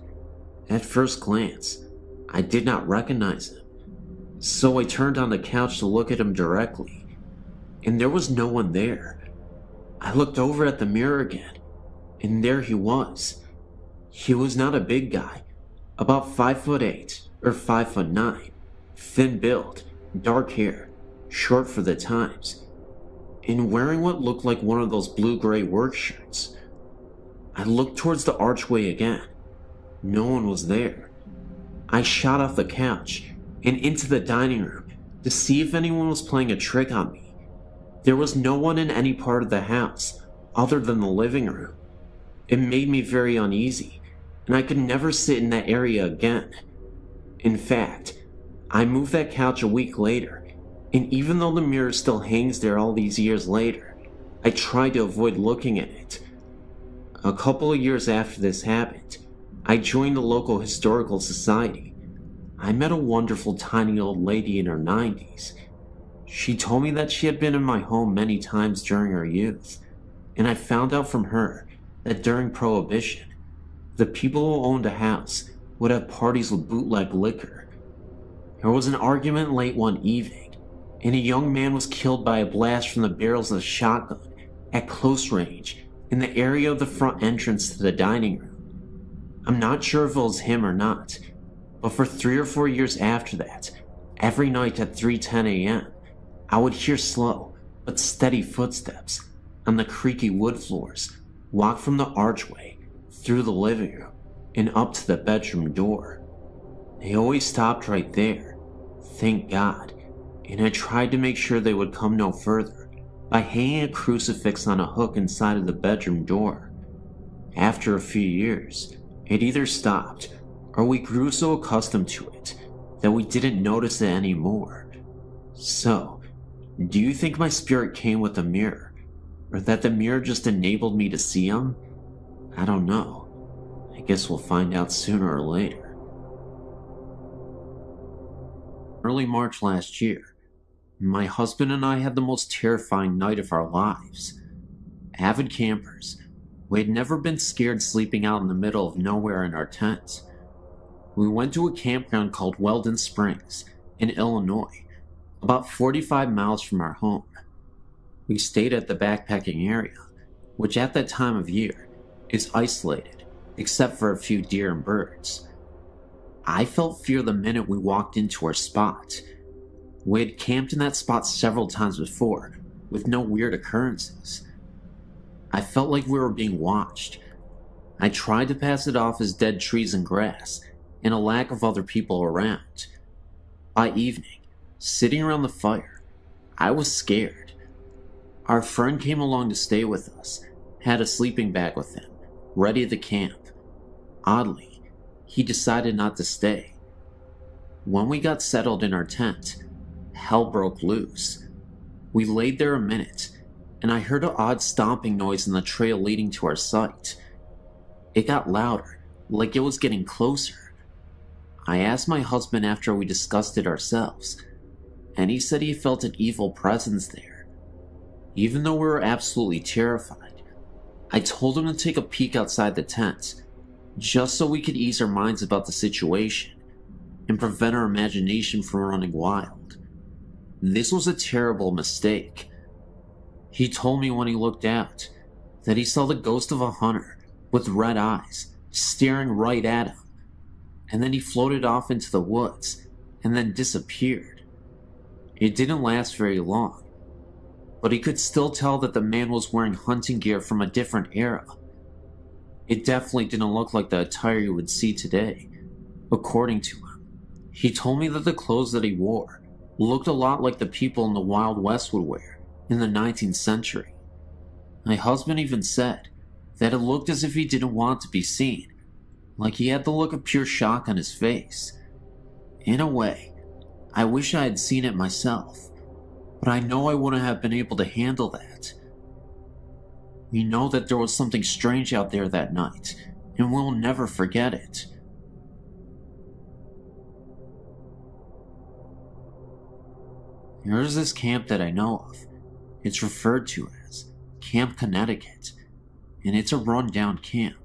At first glance, I did not recognize him, so I turned on the couch to look at him directly, and there was no one there. I looked over at the mirror again, and there he was. He was not a big guy, about 5'8" or 5'9", thin build, dark hair, short for the times, and wearing what looked like one of those blue-gray work shirts. I looked towards the archway again. No one was there. I shot off the couch and into the dining room to see if anyone was playing a trick on me. There was no one in any part of the house other than the living room. It made me very uneasy, and I could never sit in that area again. In fact, I moved that couch a week later, and even though the mirror still hangs there all these years later, I tried to avoid looking at it. A couple of years after this happened, I joined the local historical society. I met a wonderful tiny old lady in her 90s. She told me that she had been in my home many times during her youth, and I found out from her that during Prohibition, the people who owned a house would have parties with bootleg liquor. There was an argument late one evening, and a young man was killed by a blast from the barrels of a shotgun at close range in the area of the front entrance to the dining room. I'm not sure if it was him or not, but for 3 or 4 years after that, every night at 3:10 a.m., I would hear slow but steady footsteps on the creaky wood floors walk from the archway through the living room and up to the bedroom door. They always stopped right there, thank God, and I tried to make sure they would come no further by hanging a crucifix on a hook inside of the bedroom door. After a few years, it either stopped or we grew so accustomed to it that we didn't notice it anymore. So, do you think my spirit came with a mirror, or that the mirror just enabled me to see him? I don't know. I guess we'll find out sooner or later. Early March last year, my husband and I had the most terrifying night of our lives. Avid campers, we had never been scared sleeping out in the middle of nowhere in our tent. We went to a campground called Weldon Springs in Illinois, about 45 miles from our home. We stayed at the backpacking area, which at that time of year is isolated except for a few deer and birds. I felt fear the minute we walked into our spot. We had camped in that spot several times before, with no weird occurrences. I felt like we were being watched. I tried to pass it off as dead trees and grass, and a lack of other people around. By evening, sitting around the fire, I was scared. Our friend came along to stay with us, had a sleeping bag with him, ready to camp. Oddly, he decided not to stay. When we got settled in our tent, hell broke loose. We laid there a minute, and I heard an odd stomping noise in the trail leading to our site. It got louder, like it was getting closer. I asked my husband after we discussed it ourselves, and he said he felt an evil presence there. Even though we were absolutely terrified, I told him to take a peek outside the tent, just so we could ease our minds about the situation and prevent our imagination from running wild. This was a terrible mistake. He told me when he looked out that he saw the ghost of a hunter with red eyes staring right at him, and then he floated off into the woods and then disappeared. It didn't last very long, but he could still tell that the man was wearing hunting gear from a different era. It definitely didn't look like the attire you would see today, according to him. He told me that the clothes that he wore looked a lot like the people in the Wild West would wear in the 19th century. My husband even said that it looked as if he didn't want to be seen, like he had the look of pure shock on his face. In a way, I wish I had seen it myself, but I know I wouldn't have been able to handle that. We know that there was something strange out there that night, and we'll never forget it. There's this camp that I know of. It's referred to as Camp Connecticut, and it's a rundown camp.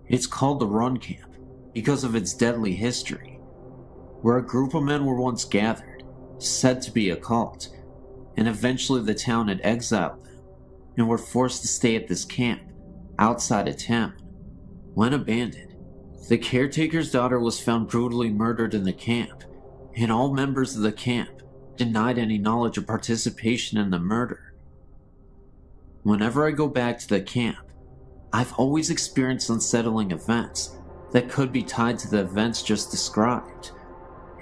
It's called the Run Camp because of its deadly history, where a group of men were once gathered, said to be a cult, and eventually the town had exiled them and were forced to stay at this camp outside of town. When abandoned, the caretaker's daughter was found brutally murdered in the camp, and all members of the camp denied any knowledge or participation in the murder. Whenever I go back to the camp, I've always experienced unsettling events that could be tied to the events just described.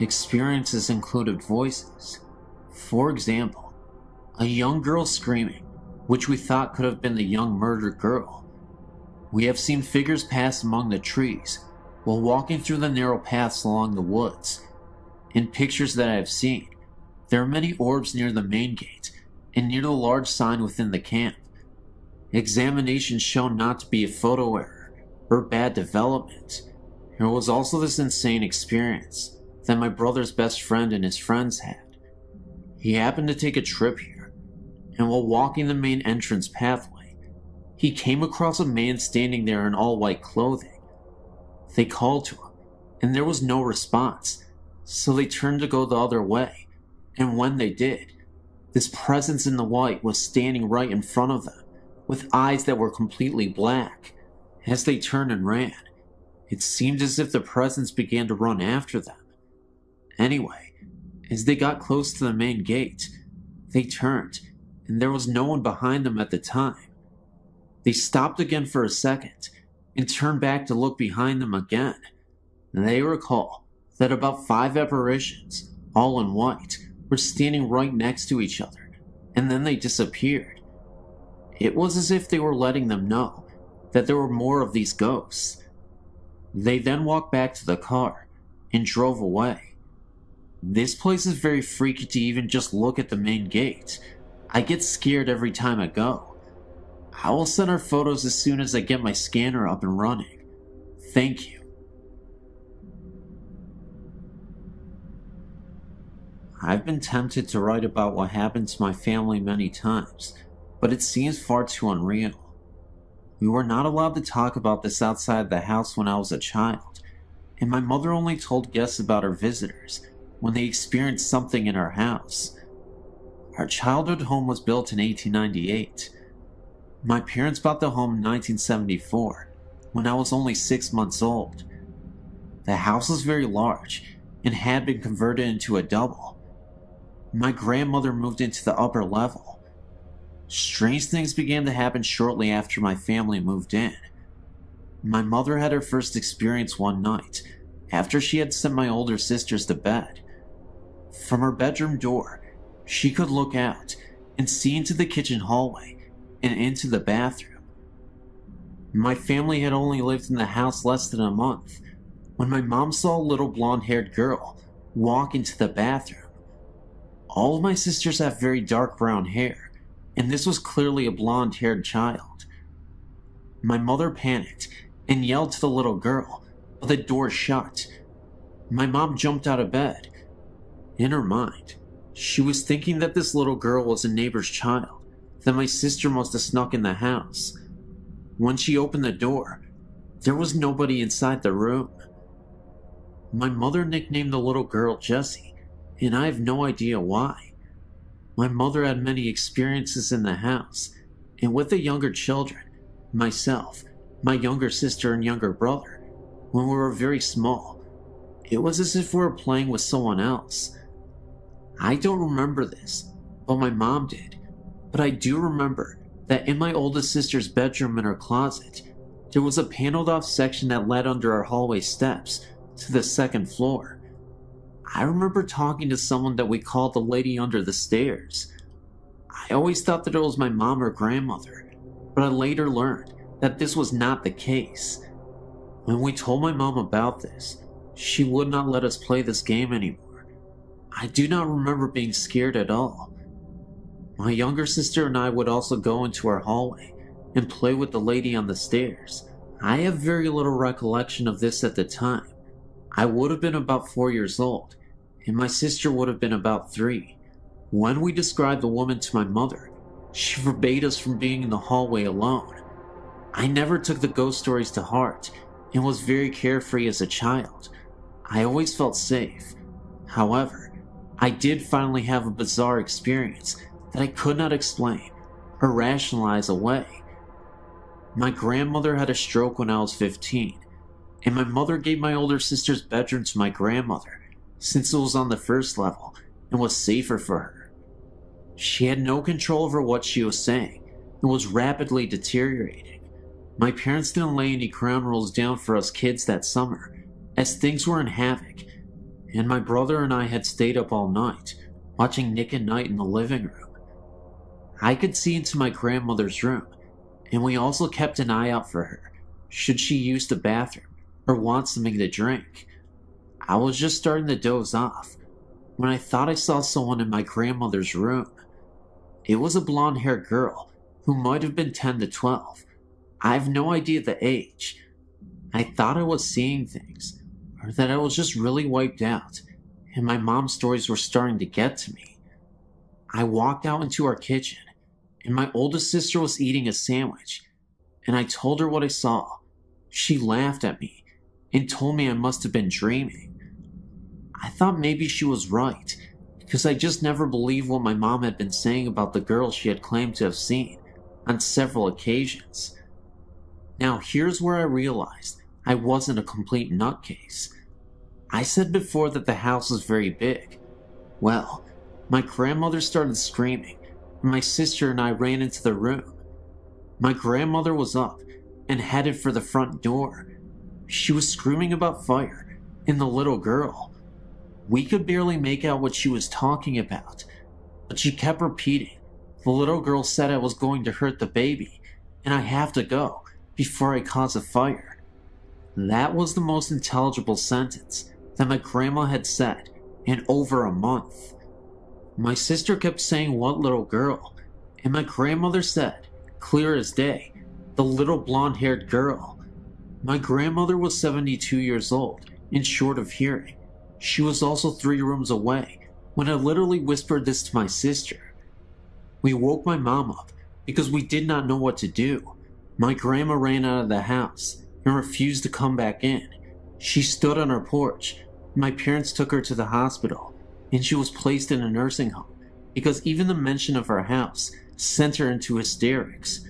Experiences included voices. For example, a young girl screaming, which we thought could have been the young murdered girl. We have seen figures pass among the trees while walking through the narrow paths along the woods. In pictures that I have seen, there are many orbs near the main gate and near the large sign within the camp. Examinations shown not to be a photo error or bad development. There was also this insane experience that my brother's best friend and his friends had. He happened to take a trip here, and while walking the main entrance pathway, he came across a man standing there in all white clothing. They called to him, and there was no response, so they turned to go the other way. And when they did, this presence in the white was standing right in front of them, with eyes that were completely black. As they turned and ran, it seemed as if the presence began to run after them. Anyway, as they got close to the main gate, they turned, and there was no one behind them at the time. They stopped again for a second, and turned back to look behind them again. They recall that about 5 apparitions, all in white, were standing right next to each other, and then they disappeared. It was as if they were letting them know that there were more of these ghosts. They then walked back to the car and drove away. This place is very freaky to even just look at the main gate. I get scared every time I go. I will send our photos as soon as I get my scanner up and running. Thank you. I've been tempted to write about what happened to my family many times, but it seems far too unreal. We were not allowed to talk about this outside the house when I was a child, and my mother only told guests about her visitors when they experienced something in our house. Our childhood home was built in 1898. My parents bought the home in 1974, when I was only 6 months old. The house was very large and had been converted into a double. My grandmother moved into the upper level. Strange things began to happen shortly after my family moved in. My mother had her first experience one night, after she had sent my older sisters to bed. From her bedroom door, she could look out and see into the kitchen hallway and into the bathroom. My family had only lived in the house less than a month when my mom saw a little blonde-haired girl walk into the bathroom. All of my sisters have very dark brown hair, and this was clearly a blonde-haired child. My mother panicked and yelled to the little girl, but the door shut. My mom jumped out of bed. In her mind, she was thinking that this little girl was a neighbor's child, that my sister must have snuck in the house. When she opened the door, there was nobody inside the room. My mother nicknamed the little girl Jessie, and I have no idea why. My mother had many experiences in the house, and with the younger children, myself, my younger sister and younger brother, when we were very small, it was as if we were playing with someone else. I don't remember this, but my mom did. But I do remember that in my oldest sister's bedroom in her closet, there was a paneled off section that led under our hallway steps to the second floor. I remember talking to someone that we called the lady under the stairs. I always thought that it was my mom or grandmother, but I later learned that this was not the case. When we told my mom about this, she would not let us play this game anymore. I do not remember being scared at all. My younger sister and I would also go into our hallway and play with the lady on the stairs. I have very little recollection of this at the time. I would have been about 4 years old, and my sister would have been about 3. When we described the woman to my mother, she forbade us from being in the hallway alone. I never took the ghost stories to heart and was very carefree as a child. I always felt safe. However, I did finally have a bizarre experience that I could not explain or rationalize away. My grandmother had a stroke when I was 15, and my mother gave my older sister's bedroom to my grandmother since it was on the first level and was safer for her. She had no control over what she was saying and was rapidly deteriorating. My parents didn't lay any ground rules down for us kids that summer, as things were in havoc, and my brother and I had stayed up all night, watching Nick at Night in the living room. I could see into my grandmother's room, and we also kept an eye out for her, should she use the bathroom or want something to drink. I was just starting to doze off when I thought I saw someone in my grandmother's room. It was a blonde-haired girl who might have been 10 to 12. I have no idea the age. I thought I was seeing things, or that I was just really wiped out, and my mom's stories were starting to get to me. I walked out into our kitchen, and my oldest sister was eating a sandwich, and I told her what I saw. She laughed at me and told me I must have been dreaming. I thought maybe she was right, because I just never believed what my mom had been saying about the girl she had claimed to have seen on several occasions. Now here's where I realized I wasn't a complete nutcase. I said before that the house was very big. Well, my grandmother started screaming, and my sister and I ran into the room. My grandmother was up and headed for the front door. She was screaming about fire and the little girl. We could barely make out what she was talking about, but she kept repeating, "The little girl said I was going to hurt the baby, and I have to go before I cause a fire." That was the most intelligible sentence that my grandma had said in over a month. My sister kept saying, "What little girl?" and my grandmother said, clear as day, "The little blonde-haired girl." My grandmother was 72 years old and short of hearing. She was also 3 rooms away when I literally whispered this to my sister. We woke my mom up because we did not know what to do. My grandma ran out of the house and refused to come back in. She stood on our porch. My parents took her to the hospital, and she was placed in a nursing home because even the mention of our house sent her into hysterics.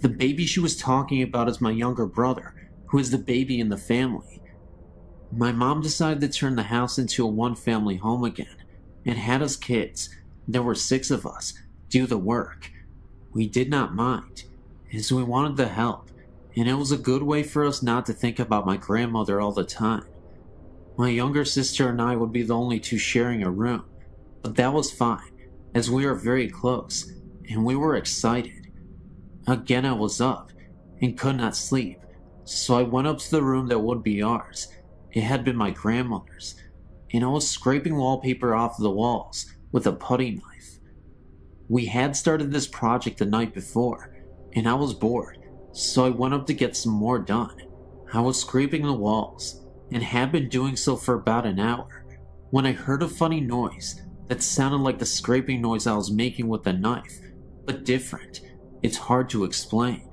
The baby she was talking about is my younger brother, who is the baby in the family. My mom decided to turn the house into a one-family home again, and had us kids, there were 6 of us, do the work. We did not mind, as we wanted the help, and it was a good way for us not to think about my grandmother all the time. My younger sister and I would be the only 2 sharing a room, but that was fine, as we were very close, and we were excited. Again I was up, and could not sleep, so I went up to the room that would be ours. It had been my grandmother's, and I was scraping wallpaper off the walls with a putty knife. We had started this project the night before, and I was bored, so I went up to get some more done. I was scraping the walls, and had been doing so for about an hour, when I heard a funny noise that sounded like the scraping noise I was making with the knife, but different. It's hard to explain.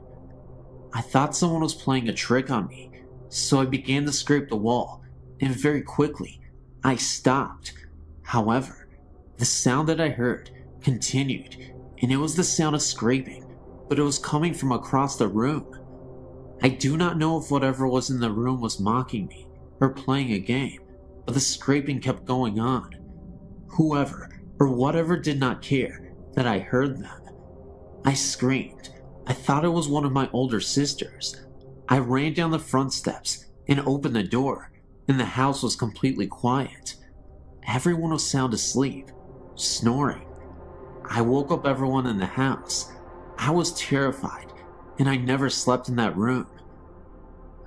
I thought someone was playing a trick on me, so I began to scrape the wall, and very quickly, I stopped. However, the sound that I heard continued, and it was the sound of scraping, but it was coming from across the room. I do not know if whatever was in the room was mocking me or playing a game, but the scraping kept going on. Whoever or whatever did not care that I heard them. I screamed. I thought it was one of my older sisters. I ran down the front steps and opened the door, and the house was completely quiet. Everyone was sound asleep, snoring. I woke up everyone in the house. I was terrified, and I never slept in that room.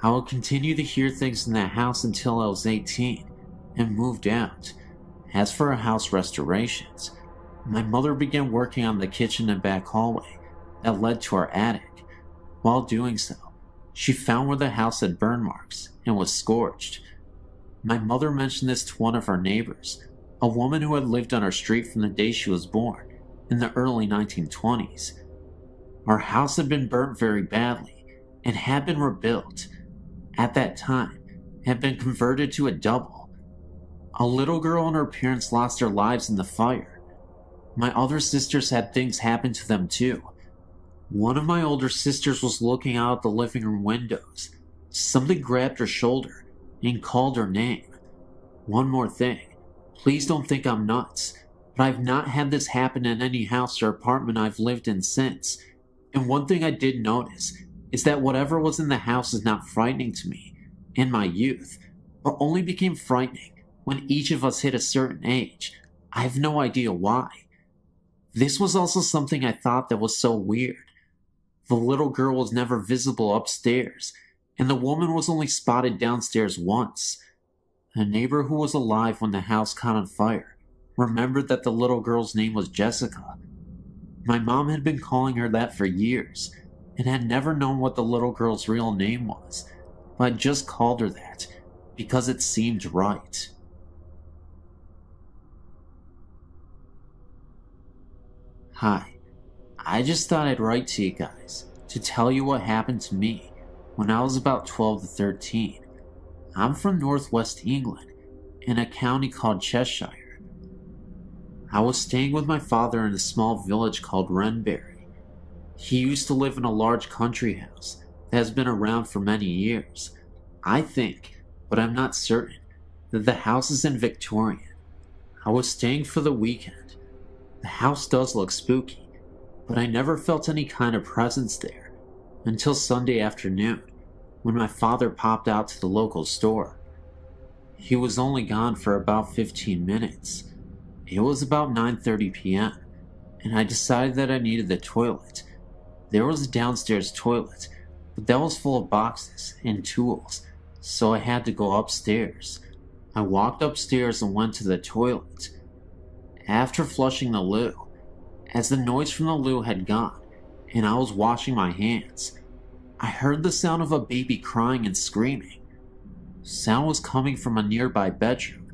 I would continue to hear things in that house until I was 18 and moved out. As for our house restorations, my mother began working on the kitchen and back hallway that led to our attic. While doing so, she found where the house had burn marks and was scorched. My mother mentioned this to one of our neighbors, a woman who had lived on our street from the day she was born, in the early 1920s. Our house had been burnt very badly and had been rebuilt. At that time, it had been converted to a double. A little girl and her parents lost their lives in the fire. My other sisters had things happen to them too. One of my older sisters was looking out the living room windows. Something grabbed her shoulder and called her name. One more thing, please don't think I'm nuts, but I've not had this happen in any house or apartment I've lived in since. And one thing I did notice is that whatever was in the house is not frightening to me in my youth, but only became frightening when each of us hit a certain age. I have no idea why. This was also something I thought that was so weird. The little girl was never visible upstairs, and the woman was only spotted downstairs once. A neighbor who was alive when the house caught on fire remembered that the little girl's name was Jessica. My mom had been calling her that for years, and had never known what the little girl's real name was, but I just called her that because it seemed right. Hi, I just thought I'd write to you guys to tell you what happened to me when I was about 12 to 13. I'm from northwest England, in a county called Cheshire. I was staying with my father in a small village called Wrenbury. He used to live in a large country house that has been around for many years. I think, but I'm not certain, that the house is in Victorian. I was staying for the weekend. The house does look spooky, but I never felt any kind of presence there until Sunday afternoon, when my father popped out to the local store. He was only gone for about 15 minutes. It was about 9:30 p.m., and I decided that I needed the toilet. There was a downstairs toilet, but that was full of boxes and tools, so I had to go upstairs. I walked upstairs and went to the toilet. After flushing the loo, as the noise from the loo had gone, and I was washing my hands, I heard the sound of a baby crying and screaming. Sound was coming from a nearby bedroom.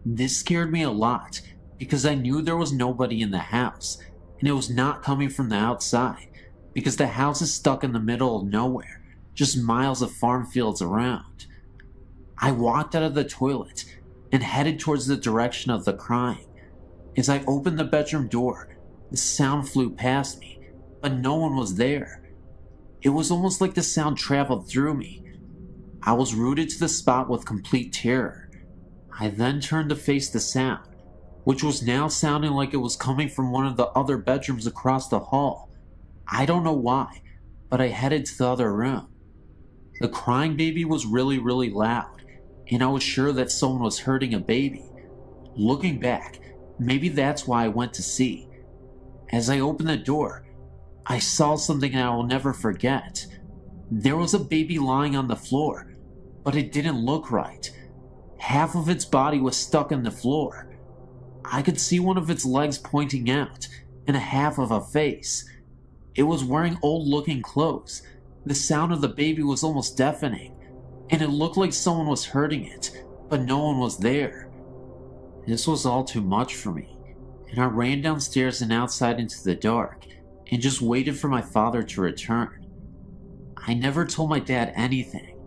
This scared me a lot, because I knew there was nobody in the house, and it was not coming from the outside, because the house is stuck in the middle of nowhere, just miles of farm fields around. I walked out of the toilet and headed towards the direction of the crying. As I opened the bedroom door, the sound flew past me, but no one was there. It was almost like the sound traveled through me. I was rooted to the spot with complete terror. I then turned to face the sound, which was now sounding like it was coming from one of the other bedrooms across the hall. I don't know why, but I headed to the other room. The crying baby was really loud, and I was sure that someone was hurting a baby. Looking back, maybe that's why I went to see. As I opened the door, I saw something I will never forget. There was a baby lying on the floor, but it didn't look right. Half of its body was stuck in the floor. I could see one of its legs pointing out, and a half of a face. It was wearing old-looking clothes. The sound of the baby was almost deafening, and it looked like someone was hurting it, but no one was there. This was all too much for me, and I ran downstairs and outside into the dark, and just waited for my father to return. I never told my dad anything.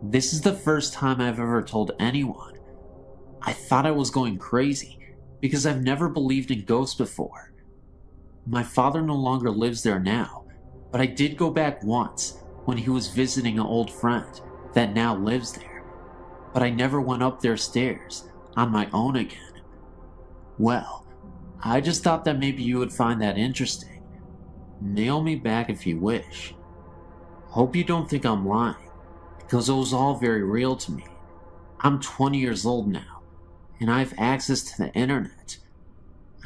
This is the first time I've ever told anyone. I thought I was going crazy, because I've never believed in ghosts before. My father no longer lives there now, but I did go back once when he was visiting an old friend that now lives there. But I never went up their stairs on my own again. Well, I just thought that maybe you would find that interesting. Nail me back if you wish. Hope you don't think I'm lying, because it was all very real to me. I'm 20 years old now, and I have access to the internet.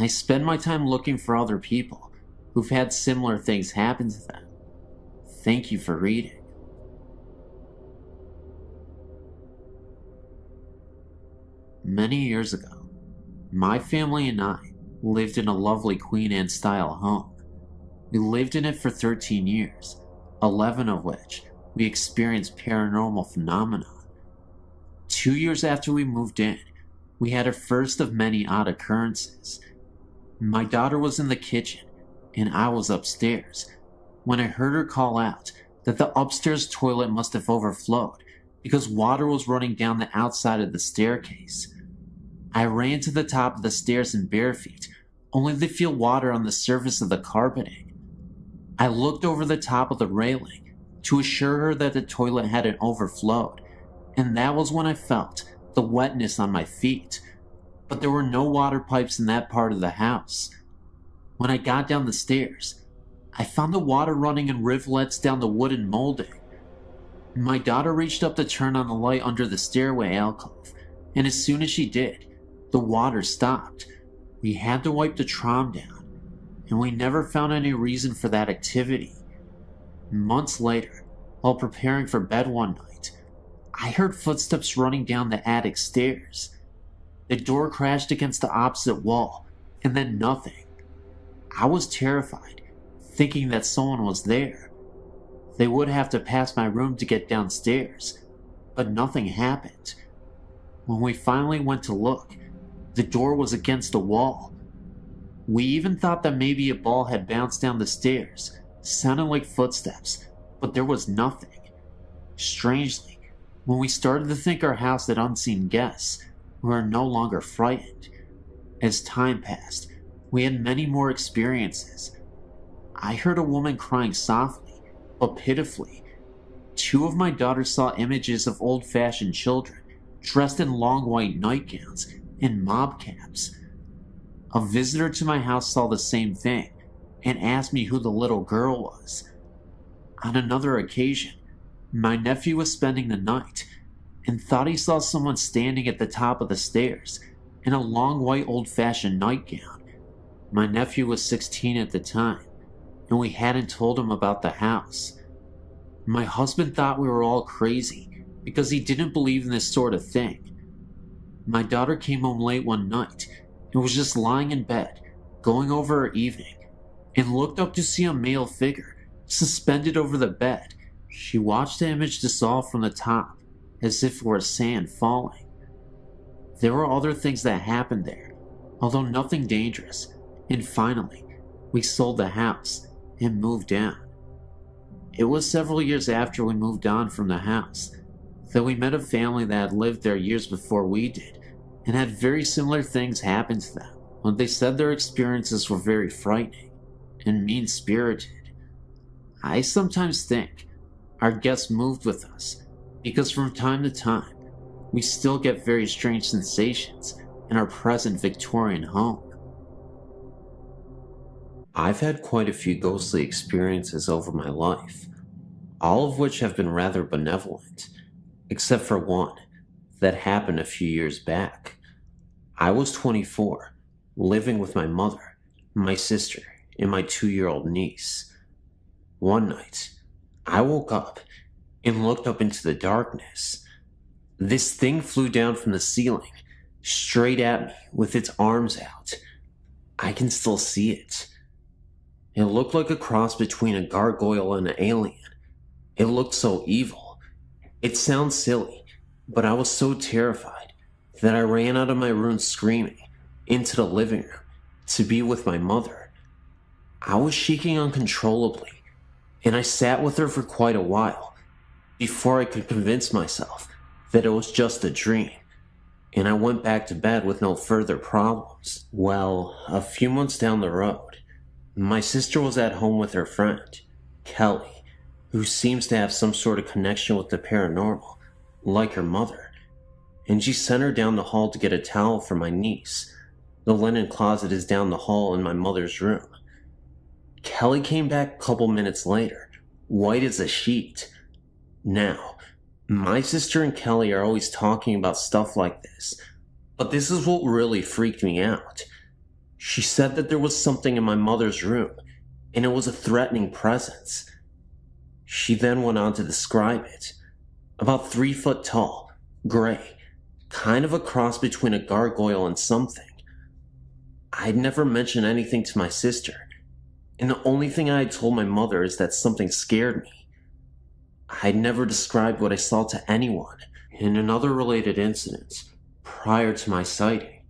I spend my time looking for other people who've had similar things happen to them. Thank you for reading. Many years ago, my family and I lived in a lovely Queen Anne style home. We lived in it for 13 years, 11 of which we experienced paranormal phenomena. 2 years after we moved in, we had a first of many odd occurrences. My daughter was in the kitchen, and I was upstairs, when I heard her call out that the upstairs toilet must have overflowed because water was running down the outside of the staircase. I ran to the top of the stairs in bare feet, only to feel water on the surface of the carpeting. I looked over the top of the railing to assure her that the toilet hadn't overflowed, and that was when I felt the wetness on my feet. But there were no water pipes in that part of the house. When I got down the stairs, I found the water running in rivulets down the wooden molding. My daughter reached up to turn on the light under the stairway alcove, and as soon as she did, the water stopped. We had to wipe the trom down, and we never found any reason for that activity. Months later, while preparing for bed one night, I heard footsteps running down the attic stairs. The door crashed against the opposite wall, and then nothing. I was terrified, thinking that someone was there. They would have to pass my room to get downstairs, but nothing happened. When we finally went to look, the door was against the wall. We even thought that maybe a ball had bounced down the stairs, sounding like footsteps, but there was nothing. Strangely, when we started to think our house had unseen guests, we were no longer frightened. As time passed, we had many more experiences. I heard a woman crying softly, but pitifully. 2 of my daughters saw images of old-fashioned children, dressed in long white nightgowns and mob caps. A visitor to my house saw the same thing, and asked me who the little girl was. On another occasion, my nephew was spending the night, and thought he saw someone standing at the top of the stairs in a long white old-fashioned nightgown. My nephew was 16 at the time, and we hadn't told him about the house. My husband thought we were all crazy because he didn't believe in this sort of thing. My daughter came home late one night and was just lying in bed, going over her evening, and looked up to see a male figure suspended over the bed. She watched the image dissolve from the top, as if it were sand falling. There were other things that happened there, although nothing dangerous, and finally, we sold the house and moved down. It was several years after we moved on from the house that we met a family that had lived there years before we did, and had very similar things happen to them. When they said their experiences were very frightening and mean-spirited, I sometimes think our guests moved with us because from time to time, we still get very strange sensations in our present Victorian home. I've had quite a few ghostly experiences over my life, all of which have been rather benevolent, except for one that happened a few years back. I was 24, living with my mother, my sister, and my 2-year-old niece. One night, I woke up and looked up into the darkness. This thing flew down from the ceiling, straight at me with its arms out. I can still see it. It looked like a cross between a gargoyle and an alien. It looked so evil. It sounds silly, but I was so terrified that I ran out of my room screaming into the living room to be with my mother. I was shaking uncontrollably, and I sat with her for quite a while before I could convince myself that it was just a dream, and I went back to bed with no further problems. Well, a few months down the road, my sister was at home with her friend, Kelly, who seems to have some sort of connection with the paranormal, like her mother, and she sent her down the hall to get a towel for my niece. The linen closet is down the hall in my mother's room. Kelly came back a couple minutes later, white as a sheet. Now, my sister and Kelly are always talking about stuff like this, but this is what really freaked me out. She said that there was something in my mother's room, and it was a threatening presence. She then went on to describe it. About 3 foot tall, gray, kind of a cross between a gargoyle and something. I'd never mentioned anything to my sister, and the only thing I had told my mother is that something scared me. I'd never described what I saw to anyone. In another related incident, prior to my sighting,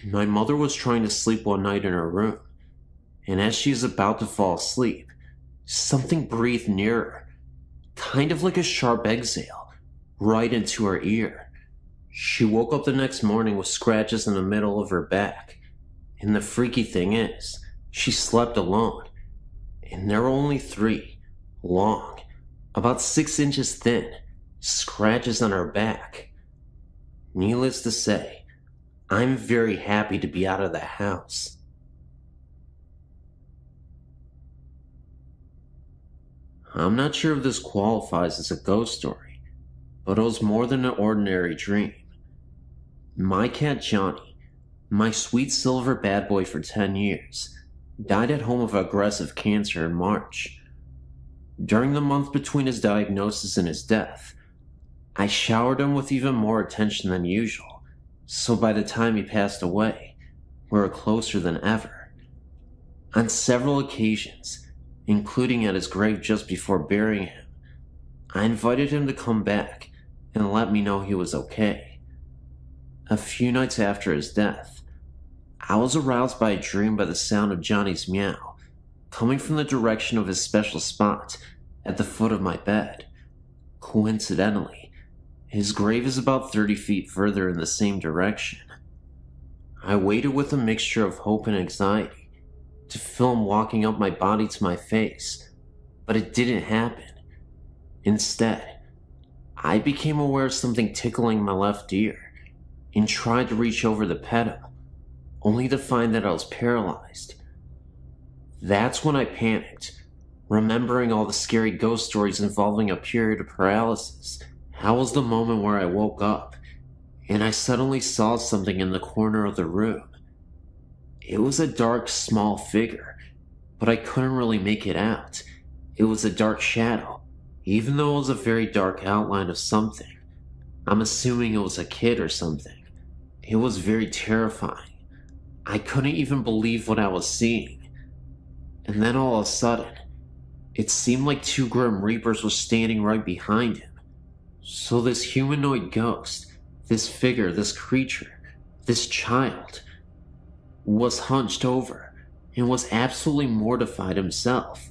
my mother was trying to sleep one night in her room, and as she is about to fall asleep, something breathed near her, kind of like a sharp exhale, right into her ear. She woke up the next morning with scratches in the middle of her back, and the freaky thing is, she slept alone, and there were only 3, long, about 6 inches thin, scratches on her back. Needless to say, I'm very happy to be out of the house. I'm not sure if this qualifies as a ghost story, but it was more than an ordinary dream. My cat Johnny, my sweet silver bad boy for 10 years, died at home of aggressive cancer in March. During the month between his diagnosis and his death, I showered him with even more attention than usual. So by the time he passed away, we were closer than ever. On several occasions, including at his grave just before burying him, I invited him to come back and let me know he was okay. A few nights after his death, I was aroused by a dream by the sound of Johnny's meow, coming from the direction of his special spot at the foot of my bed. Coincidentally, his grave is about 30 feet further in the same direction. I waited with a mixture of hope and anxiety to feel him walking up my body to my face, but it didn't happen. Instead, I became aware of something tickling my left ear and tried to reach over to pet him, only to find that I was paralyzed. That's when I panicked, remembering all the scary ghost stories involving a period of paralysis. That was the moment where I woke up, and I suddenly saw something in the corner of the room. It was a dark, small figure, but I couldn't really make it out. It was a dark shadow, even though it was a very dark outline of something. I'm assuming it was a kid or something. It was very terrifying. I couldn't even believe what I was seeing. And then all of a sudden, it seemed like 2 Grim Reapers were standing right behind him. So this humanoid ghost, this figure, this creature, this child, was hunched over and was absolutely mortified himself.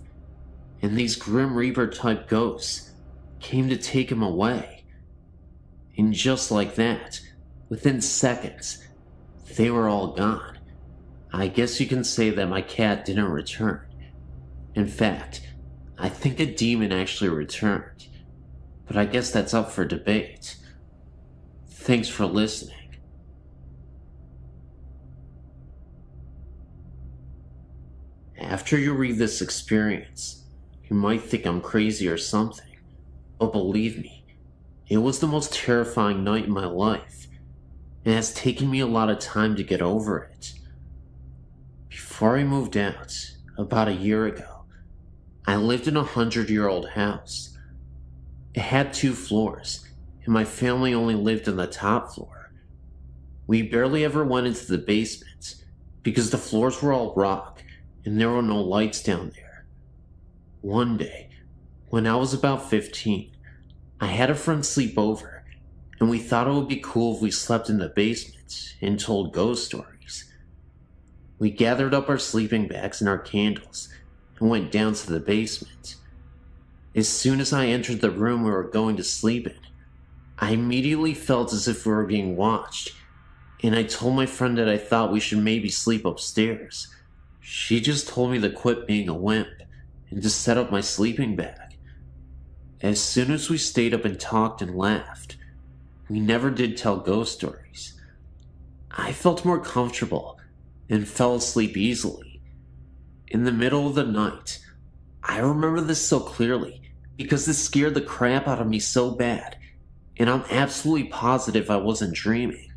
And these Grim Reaper type ghosts came to take him away. And just like that, within seconds, they were all gone. I guess you can say that my cat didn't return. In fact, I think a demon actually returned. But I guess that's up for debate. Thanks for listening. After you read this experience, you might think I'm crazy or something, but believe me, it was the most terrifying night in my life, and it has taken me a lot of time to get over it. Before I moved out, about a year ago, I lived in a 100-year-old house. It had 2 floors, and my family only lived on the top floor. We barely ever went into the basement, because the floors were all rock, and there were no lights down there. One day, when I was about 15, I had a friend sleep over, and we thought it would be cool if we slept in the basement and told ghost stories. We gathered up our sleeping bags and our candles and went down to the basement. As soon as I entered the room we were going to sleep in, I immediately felt as if we were being watched, and I told my friend that I thought we should maybe sleep upstairs. She just told me to quit being a wimp and to set up my sleeping bag. As soon as we stayed up and talked and laughed, we never did tell ghost stories. I felt more comfortable and fell asleep easily. In the middle of the night, I remember this so clearly because this scared the crap out of me so bad, and I'm absolutely positive I wasn't dreaming.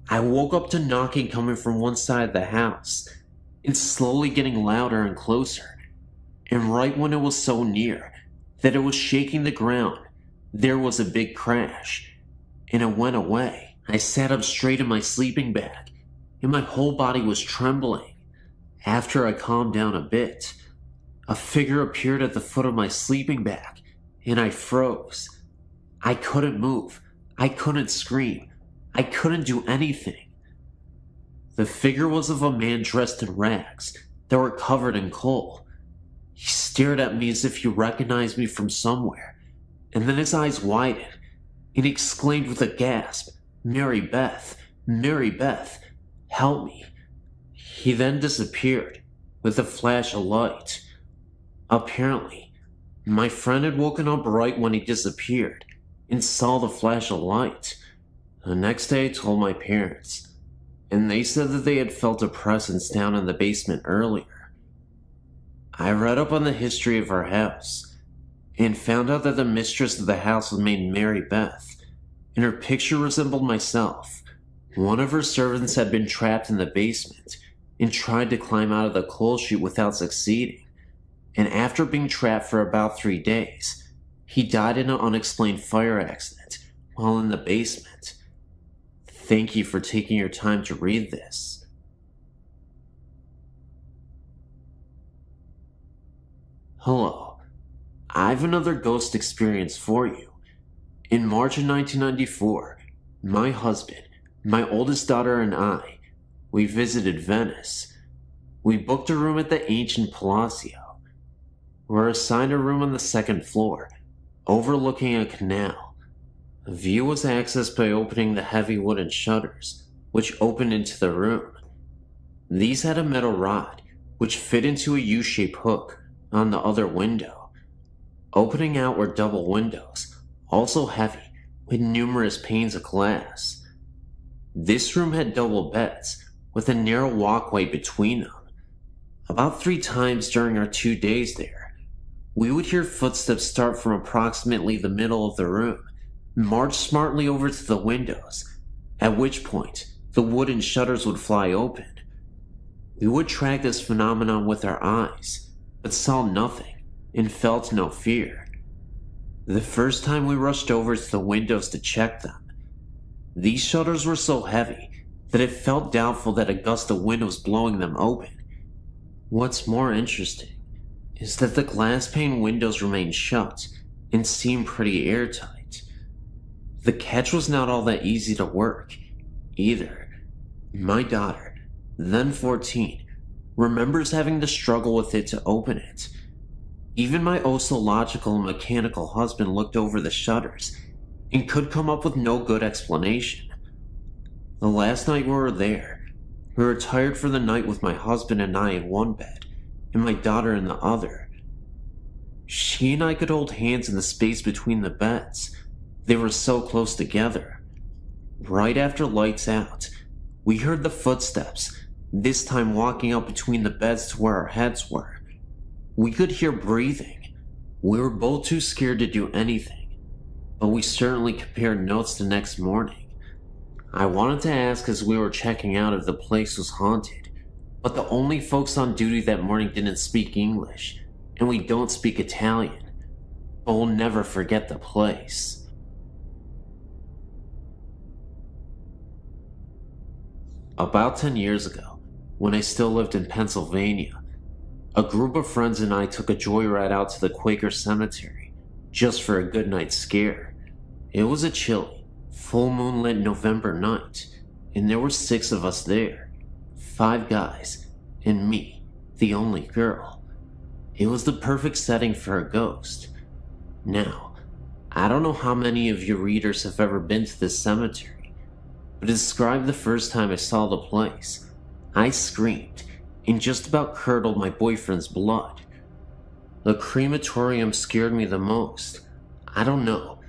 I woke up to knocking coming from one side of the house, and slowly getting louder and closer, and right when it was so near that it was shaking the ground, there was a big crash, and it went away. I sat up straight in my sleeping bag, and my whole body was trembling. After I calmed down a bit, a figure appeared at the foot of my sleeping bag, and I froze. I couldn't move. I couldn't scream. I couldn't do anything. The figure was of a man dressed in rags that were covered in coal. He stared at me as if he recognized me from somewhere, and then his eyes widened, and he exclaimed with a gasp, "Mary Beth, Mary Beth, help me." He then disappeared with a flash of light. Apparently, my friend had woken up right when he disappeared and saw the flash of light. The next day I told my parents, and they said that they had felt a presence down in the basement earlier. I read up on the history of our house, and found out that the mistress of the house was named Mary Beth, and her picture resembled myself. One of her servants had been trapped in the basement, and tried to climb out of the coal chute without succeeding, and after being trapped for about 3 days, he died in an unexplained fire accident while in the basement. Thank you for taking your time to read this. Hello, I have another ghost experience for you. In March of 1994, my husband, my oldest daughter, and I, we visited Venice. We booked a room at the ancient Palazzo. We were assigned a room on the 2nd floor, overlooking a canal. The view was accessed by opening the heavy wooden shutters, which opened into the room. These had a metal rod, which fit into a U-shaped hook on the other window. Opening out were double windows, also heavy, with numerous panes of glass. This room had double beds, with a narrow walkway between them. About 3 times during our 2 days there, we would hear footsteps start from approximately the middle of the room, march smartly over to the windows, at which point the wooden shutters would fly open. We would track this phenomenon with our eyes, but saw nothing and felt no fear. The first time we rushed over to the windows to check them, these shutters were so heavy that it felt doubtful that a gust of wind was blowing them open. What's more interesting is that the glass pane windows remained shut and seemed pretty airtight. The catch was not all that easy to work, either. My daughter, then 14, remembers having to struggle with it to open it. Even my oh-so-logical and mechanical husband looked over the shutters and could come up with no good explanation. The last night we were there, We retired for the night with my husband and I in one bed, and my daughter in the other. She and I could hold hands in the space between the beds. They were so close together. Right after lights out, we heard the footsteps, this time walking up between the beds to where our heads were. We could hear breathing. We were both too scared to do anything, but we certainly compared notes the next morning. I wanted to ask as we were checking out if the place was haunted, but the only folks on duty that morning didn't speak English, and we don't speak Italian, but we'll never forget the place. About 10 years ago, when I still lived in Pennsylvania, a group of friends and I took a joyride out to the Quaker Cemetery, just for a good night scare. It was a chilly, full moonlit November night, and there were 6 of us there, 5 guys, and me, the only girl. It was the perfect setting for a ghost. Now, I don't know how many of your readers have ever been to this cemetery, but to describe the first time I saw the place, I screamed and just about curdled my boyfriend's blood. The crematorium scared me the most. I don't know,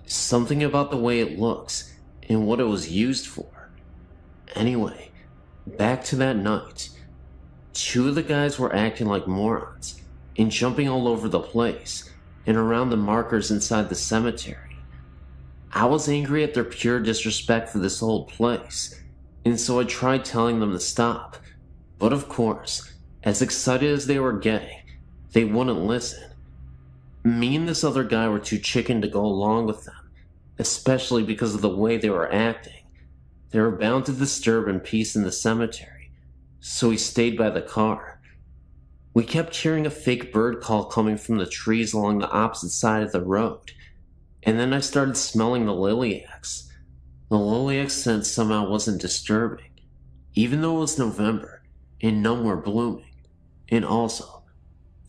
something about the way it looks and what it was used for. Anyway, back to that night. 2 of the guys were acting like morons and jumping all over the place and around the markers inside the cemetery. I was angry at their pure disrespect for this old place, and so I tried telling them to stop. But of course, as excited as they were getting, they wouldn't listen. Me and this other guy were too chicken to go along with them, especially because of the way they were acting. They were bound to disturb peace in the cemetery, so we stayed by the car. We kept hearing a fake bird call coming from the trees along the opposite side of the road. And then I started smelling the lilacs. The lilac scent somehow wasn't disturbing, even though it was November and none were blooming. And also,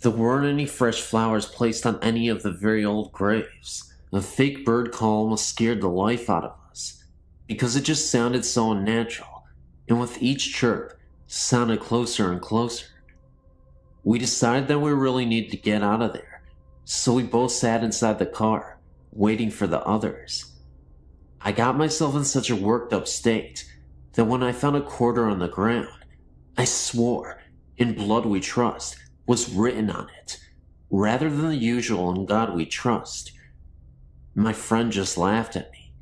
there weren't any fresh flowers placed on any of the very old graves. The fake bird call almost scared the life out of us, because it just sounded so unnatural, and with each chirp, sounded closer and closer. We decided that we really needed to get out of there, so we both sat inside the car, waiting for the others. I got myself in such a worked up state that when I found a quarter on the ground, I swore, "In blood we trust," was written on it, rather than the usual "In God we trust." My friend just laughed at me.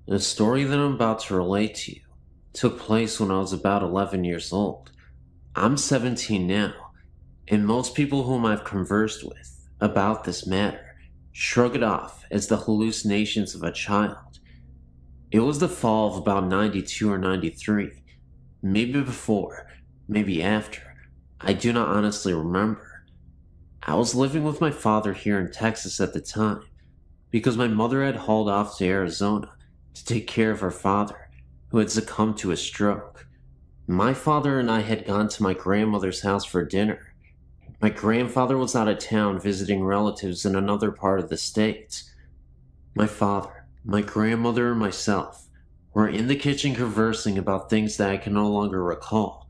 The story that I'm about to relate to you took place when I was about 11 years old. I'm 17 now, and most people whom I've conversed with about this matter shrug it off as the hallucinations of a child. It was the fall of about 92 or 93, maybe before, maybe after. I do not honestly remember. I was living with my father here in Texas at the time, because my mother had hauled off to Arizona to take care of her father, who had succumbed to a stroke. My father and I had gone to my grandmother's house for dinner. My grandfather was out of town visiting relatives in another part of the state. My father, my grandmother, and myself were in the kitchen conversing about things that I can no longer recall,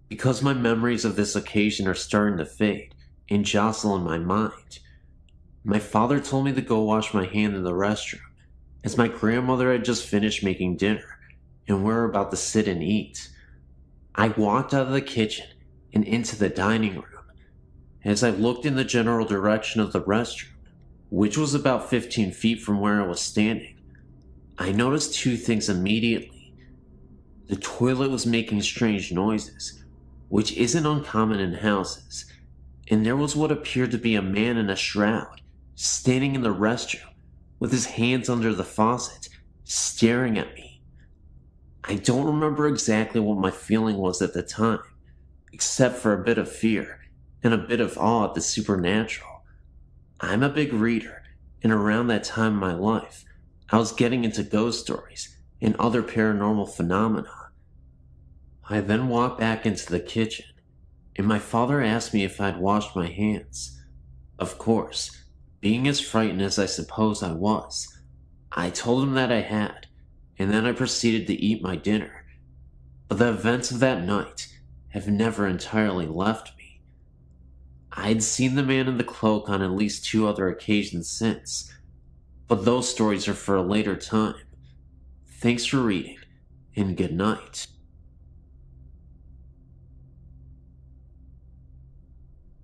because my memories of this occasion are starting to fade and jostle in my mind. My father told me to go wash my hand in the restroom, as my grandmother had just finished making dinner, and we were about to sit and eat. I walked out of the kitchen and into the dining room. As I looked in the general direction of the restroom, which was about 15 feet from where I was standing, I noticed 2 things immediately. The toilet was making strange noises, which isn't uncommon in houses, and there was what appeared to be a man in a shroud, standing in the restroom, with his hands under the faucet, staring at me. I don't remember exactly what my feeling was at the time, except for a bit of fear and a bit of awe at the supernatural. I'm a big reader, and around that time in my life, I was getting into ghost stories and other paranormal phenomena. I then walked back into the kitchen, and my father asked me if I'd washed my hands. Of course, being as frightened as I suppose I was, I told him that I had, and then I proceeded to eat my dinner. But the events of that night have never entirely left me. I'd seen the man in the cloak on at least 2 other occasions since, but those stories are for a later time. Thanks for reading, and good night.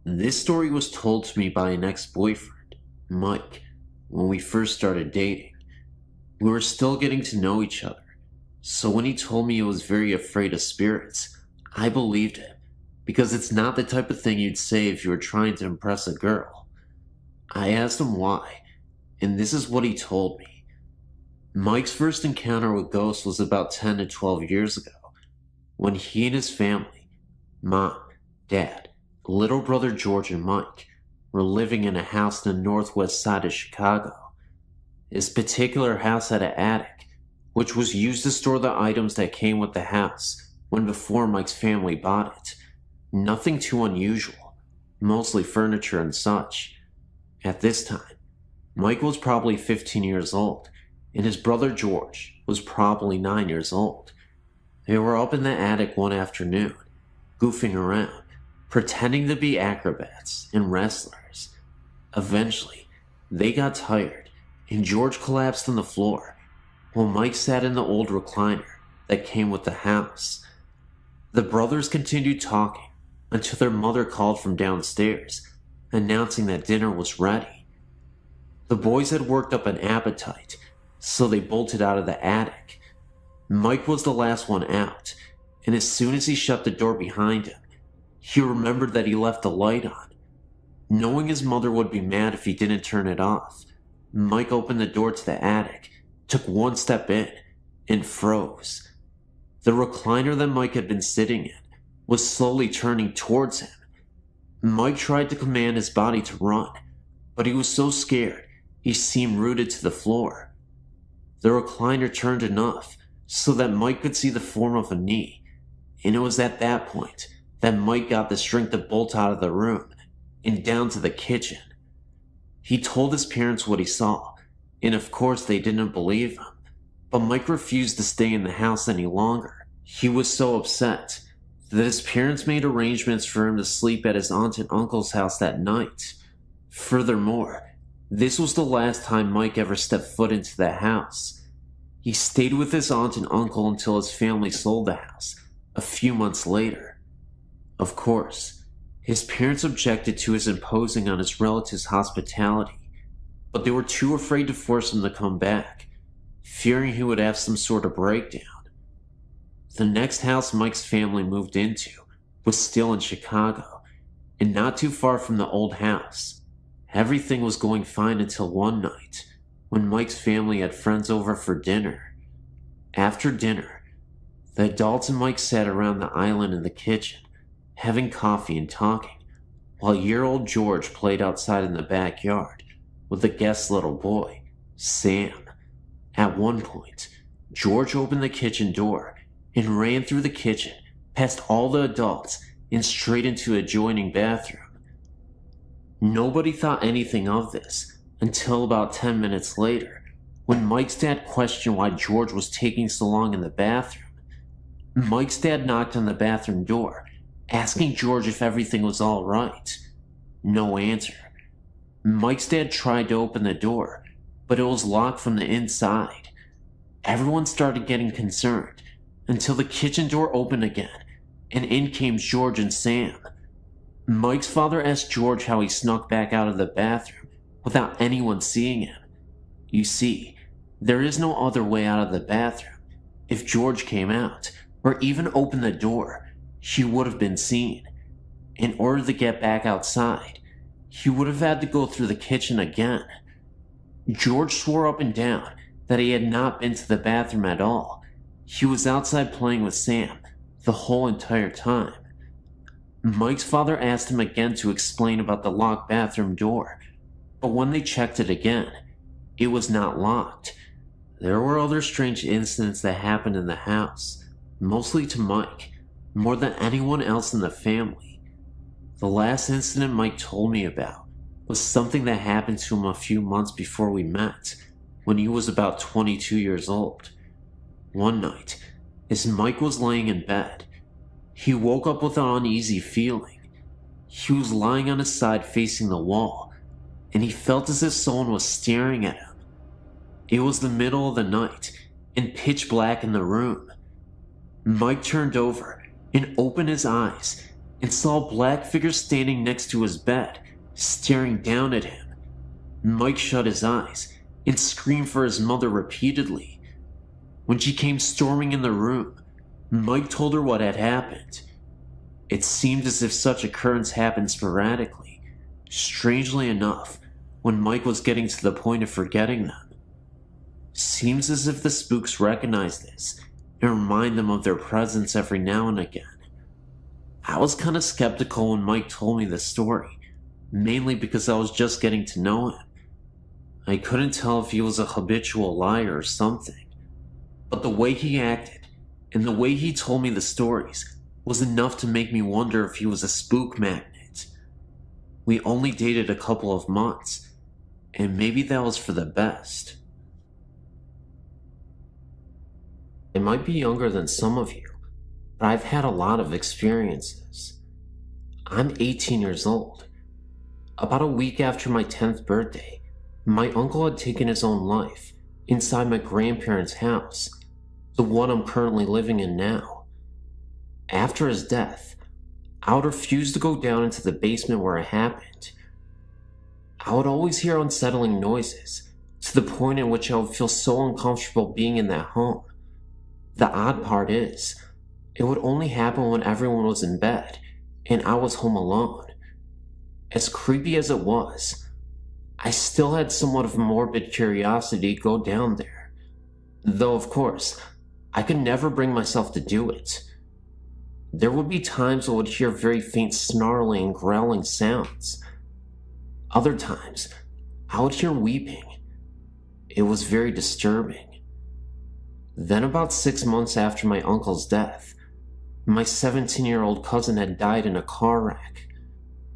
This story was told to me by an ex-boyfriend, Mike, when we first started dating. We were still getting to know each other, so when he told me he was very afraid of spirits, I believed him, because it's not the type of thing you'd say if you were trying to impress a girl. I asked him why, and this is what he told me. Mike's first encounter with ghosts was about 10 to 12 years ago, when he and his family, mom, dad, little brother George and Mike, were living in a house in the northwest side of Chicago. This particular house had an attic, which was used to store the items that came with the house when before Mike's family bought it. Nothing too unusual, mostly furniture and such. At this time, Mike was probably 15 years old, and his brother George was probably 9 years old. They were up in the attic one afternoon, goofing around, pretending to be acrobats and wrestlers. Eventually, they got tired, and George collapsed on the floor, while Mike sat in the old recliner that came with the house. The brothers continued talking until their mother called from downstairs, announcing that dinner was ready. The boys had worked up an appetite, so they bolted out of the attic. Mike was the last one out, and as soon as he shut the door behind him, he remembered that he left the light on. Knowing his mother would be mad if he didn't turn it off, Mike opened the door to the attic, took one step in, and froze. The recliner that Mike had been sitting in was slowly turning towards him. Mike tried to command his body to run, but he was so scared he seemed rooted to the floor. The recliner turned enough so that Mike could see the form of a knee, and it was at that point that Mike got the strength to bolt out of the room and down to the kitchen. He told his parents what he saw, and of course they didn't believe him, but Mike refused to stay in the house any longer. He was so upset that his parents made arrangements for him to sleep at his aunt and uncle's house that night. Furthermore, this was the last time Mike ever stepped foot into the house. He stayed with his aunt and uncle until his family sold the house a few months later. Of course, his parents objected to his imposing on his relatives' hospitality, but they were too afraid to force him to come back, fearing he would have some sort of breakdown. The next house Mike's family moved into was still in Chicago, and not too far from the old house. Everything was going fine until one night, when Mike's family had friends over for dinner. After dinner, the adults and Mike sat around the island in the kitchen, having coffee and talking, while year-old George played outside in the backyard with the guest's little boy, Sam. At one point, George opened the kitchen door and ran through the kitchen, past all the adults, and straight into an adjoining bathroom. Nobody thought anything of this until about 10 minutes later, when Mike's dad questioned why George was taking so long in the bathroom. Mike's dad knocked on the bathroom door, asking George if everything was all right. No answer. Mike's dad tried to open the door, but it was locked from the inside. Everyone started getting concerned until the kitchen door opened again, and in came George and Sam. Mike's father asked George how he snuck back out of the bathroom without anyone seeing him. You see, there is no other way out of the bathroom. If George came out, or even opened the door, he would have been seen. In order to get back outside, he would have had to go through the kitchen again. George swore up and down that he had not been to the bathroom at all. He was outside playing with Sam the whole entire time. Mike's father asked him again to explain about the locked bathroom door, but when they checked it again, it was not locked. There were other strange incidents that happened in the house, mostly to Mike, more than anyone else in the family. The last incident Mike told me about was something that happened to him a few months before we met, when he was about 22 years old. One night, as Mike was laying in bed, he woke up with an uneasy feeling. He was lying on his side facing the wall, and he felt as if someone was staring at him. It was the middle of the night, and pitch black in the room. Mike turned over and opened his eyes and saw a black figure standing next to his bed, staring down at him. Mike shut his eyes and screamed for his mother repeatedly. When she came storming in the room, Mike told her what had happened. It seemed as if such occurrence happened sporadically. Strangely enough, when Mike was getting to the point of forgetting them. Seems as if the spooks recognize this and remind them of their presence every now and again. I was kind of skeptical when Mike told me the story, mainly because I was just getting to know him. I couldn't tell if he was a habitual liar or something, but the way he acted and the way he told me the stories was enough to make me wonder if he was a spook magnet. We only dated a couple of months, and maybe that was for the best. I might be younger than some of you, but I've had a lot of experiences. I'm 18 years old. About a week after my 10th birthday, my uncle had taken his own life inside my grandparents' house, the one I'm currently living in now. After his death, I would refuse to go down into the basement where it happened. I would always hear unsettling noises, to the point in which I would feel so uncomfortable being in that home. The odd part is, it would only happen when everyone was in bed and I was home alone. As creepy as it was, I still had somewhat of a morbid curiosity to go down there. Though, of course, I could never bring myself to do it. There would be times I would hear very faint snarling and growling sounds. Other times, I would hear weeping. It was very disturbing. Then about 6 months after my uncle's death, my 17-year-old cousin had died in a car wreck.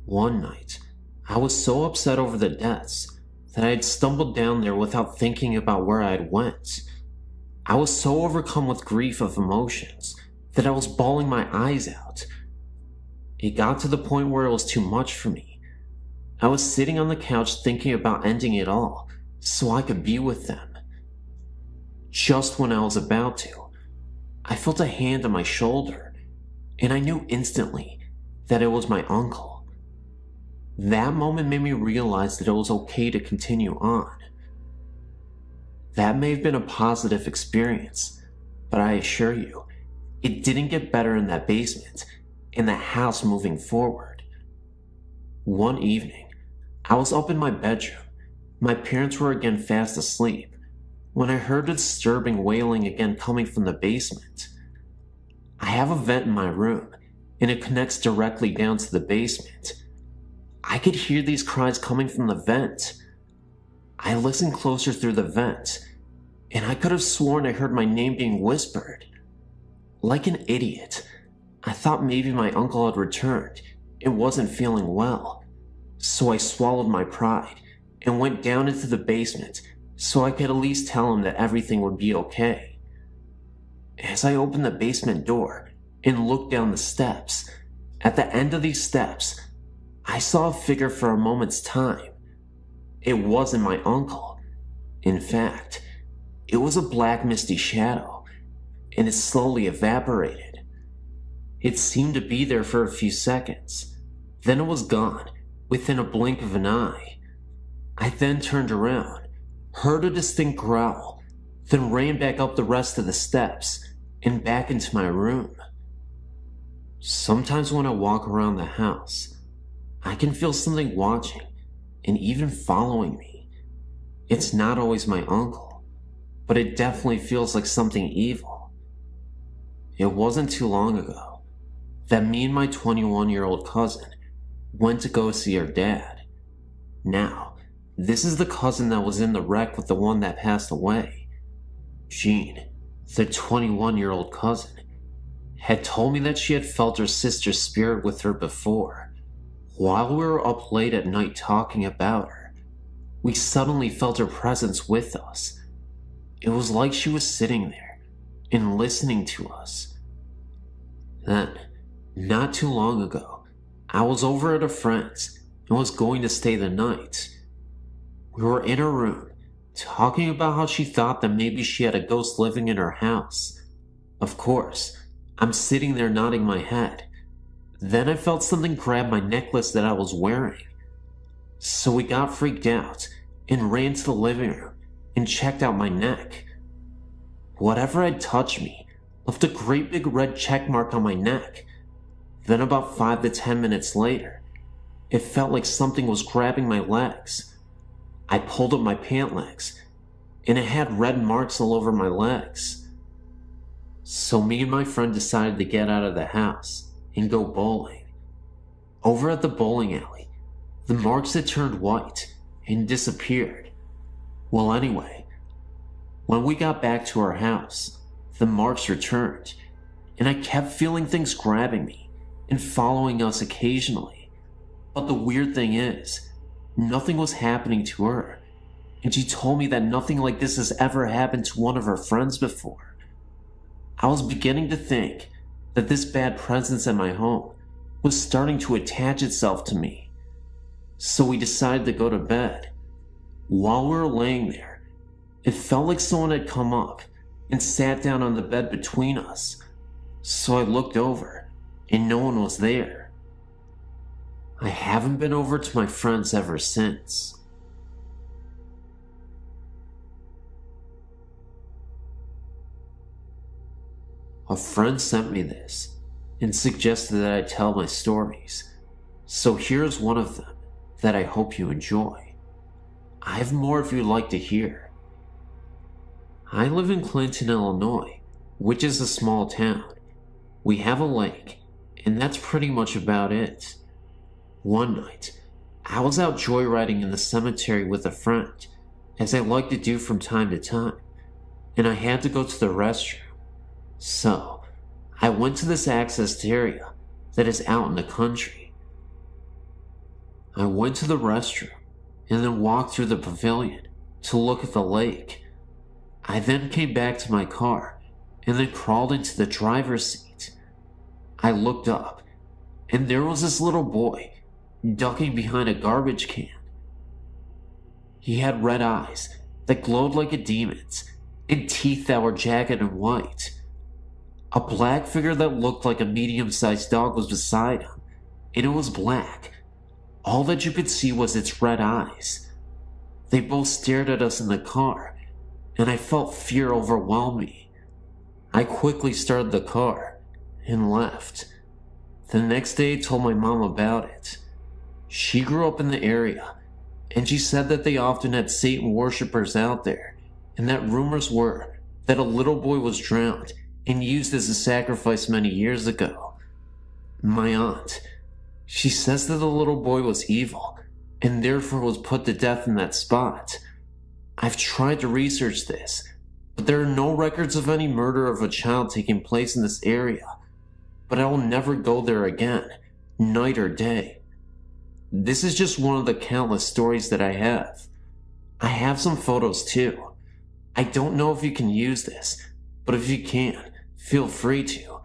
One night, I was so upset over the deaths that I had stumbled down there without thinking about where I had went. I was so overcome with grief of emotions that I was bawling my eyes out. It got to the point where it was too much for me. I was sitting on the couch thinking about ending it all so I could be with them. Just when I was about to, I felt a hand on my shoulder, and I knew instantly that it was my uncle. That moment made me realize that it was okay to continue on. That may have been a positive experience, but I assure you, it didn't get better in that basement, in the house moving forward. One evening, I was up in my bedroom. My parents were again fast asleep, when I heard a disturbing wailing again coming from the basement. I have a vent in my room, and it connects directly down to the basement. I could hear these cries coming from the vent. I listened closer through the vent, and I could have sworn I heard my name being whispered. Like an idiot, I thought maybe my uncle had returned and wasn't feeling well, so I swallowed my pride and went down into the basement so I could at least tell him that everything would be okay. As I opened the basement door and looked down the steps, at the end of these steps, I saw a figure for a moment's time. It wasn't my uncle. In fact, it was a black misty shadow, and it slowly evaporated. It seemed to be there for a few seconds, then it was gone within a blink of an eye. I then turned around, heard a distinct growl, then ran back up the rest of the steps and back into my room. Sometimes when I walk around the house, I can feel something watching and even following me. It's not always my uncle, but it definitely feels like something evil. It wasn't too long ago that me and my 21-year-old cousin went to go see her dad. Now, this is the cousin that was in the wreck with the one that passed away. Jean, the 21-year-old cousin, had told me that she had felt her sister's spirit with her before. While we were up late at night talking about her, we suddenly felt her presence with us, It was like she was sitting there and listening to us. Then, not too long ago, I was over at a friend's and was going to stay the night. We were in her room, talking about how she thought that maybe she had a ghost living in her house. Of course, I'm sitting there nodding my head. Then I felt something grab my necklace that I was wearing. So we got freaked out and ran to the living room and checked out my neck. Whatever had touched me left a great big red check mark on my neck. Then about 5 to 10 minutes later, it felt like something was grabbing my legs. I pulled up my pant legs, and it had red marks all over my legs. So me and my friend decided to get out of the house and go bowling. Over at the bowling alley, the marks had turned white and disappeared. Well, anyway, when we got back to our house, the marks returned, and I kept feeling things grabbing me and following us occasionally. But the weird thing is, nothing was happening to her, and she told me that nothing like this has ever happened to one of her friends before. I was beginning to think that this bad presence at my home was starting to attach itself to me. So we decided to go to bed. While we were laying there, it felt like someone had come up and sat down on the bed between us. So I looked over, and no one was there. I haven't been over to my friend's ever since. A friend sent me this and suggested that I tell my stories, so here's one of them that I hope you enjoy. I have more if you'd like to hear. I live in Clinton, Illinois, which is a small town. We have a lake, and that's pretty much about it. One night, I was out joyriding in the cemetery with a friend, as I like to do from time to time, and I had to go to the restroom. So, I went to this accessed area that is out in the country. I went to the restroom and then walked through the pavilion to look at the lake. I then came back to my car and then crawled into the driver's seat. I looked up, and there was this little boy ducking behind a garbage can. He had red eyes that glowed like a demon's and teeth that were jagged and white. A black figure that looked like a medium-sized dog was beside him, and it was black. All that you could see was its red eyes. They both stared at us in the car, and I felt fear overwhelm me. I quickly started the car and left. The next day I told my mom about it. She grew up in the area, and she said that they often had Satan worshippers out there, and that rumors were that a little boy was drowned and used as a sacrifice many years ago. My aunt, she says that the little boy was evil, and therefore was put to death in that spot. I've tried to research this, but there are no records of any murder of a child taking place in this area. But I will never go there again, night or day. This is just one of the countless stories that I have. I have some photos too. I don't know if you can use this, but if you can, feel free to.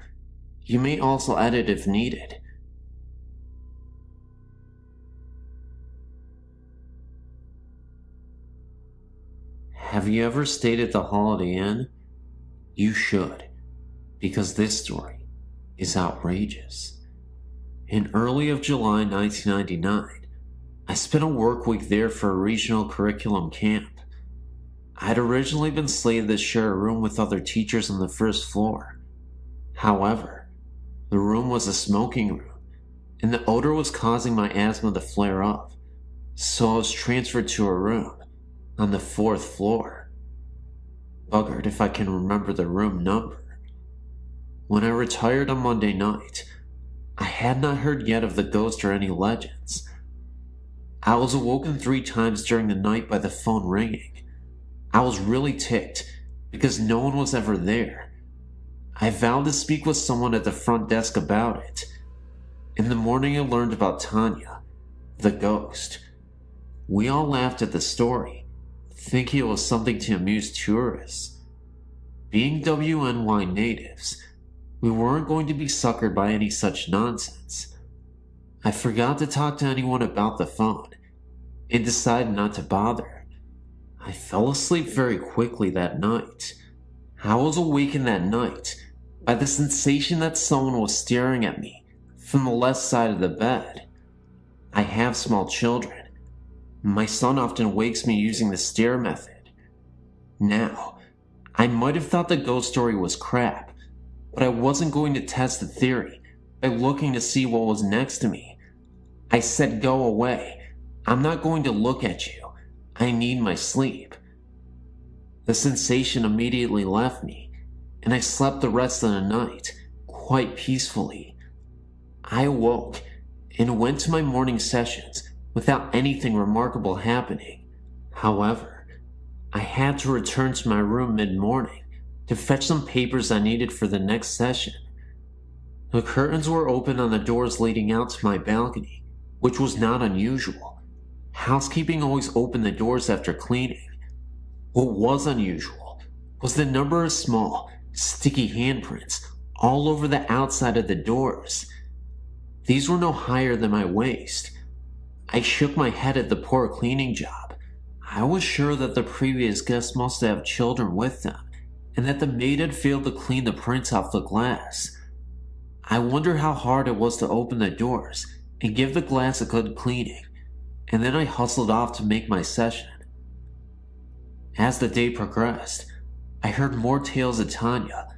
You may also edit if needed. Have you ever stayed at the Holiday Inn? You should, because this story is outrageous. In early of July 1999, I spent a work week there for a regional curriculum camp. I had originally been slated to share a room with other teachers on the first floor. However, the room was a smoking room, and the odor was causing my asthma to flare up, so I was transferred to a room on the 4th floor. Buggered if I can remember the room number. When I retired on Monday night, I had not heard yet of the ghost or any legends. I was awoken 3 times during the night by the phone ringing. I was really ticked because no one was ever there. I vowed to speak with someone at the front desk about it. In the morning I learned about Tanya, the ghost. We all laughed at the story, thinking it was something to amuse tourists. Being WNY natives, we weren't going to be suckered by any such nonsense. I forgot to talk to anyone about the phone and decided not to bother. I fell asleep very quickly that night. I was awakened that night by the sensation that someone was staring at me from the left side of the bed. I have small children. My son often wakes me using the stare method. Now, I might have thought the ghost story was crap, but I wasn't going to test the theory by looking to see what was next to me. I said, "Go away. I'm not going to look at you. I need my sleep." The sensation immediately left me, and I slept the rest of the night quite peacefully. I awoke and went to my morning sessions without anything remarkable happening. However, I had to return to my room mid-morning to fetch some papers I needed for the next session. The curtains were open on the doors leading out to my balcony, which was not unusual. Housekeeping always opened the doors after cleaning. What was unusual was the number of small, sticky handprints all over the outside of the doors. These were no higher than my waist. I shook my head at the poor cleaning job. I was sure that the previous guests must have children with them, and that the maid had failed to clean the prints off the glass. I wondered how hard it was to open the doors and give the glass a good cleaning, and then I hustled off to make my session. As the day progressed, I heard more tales of Tanya,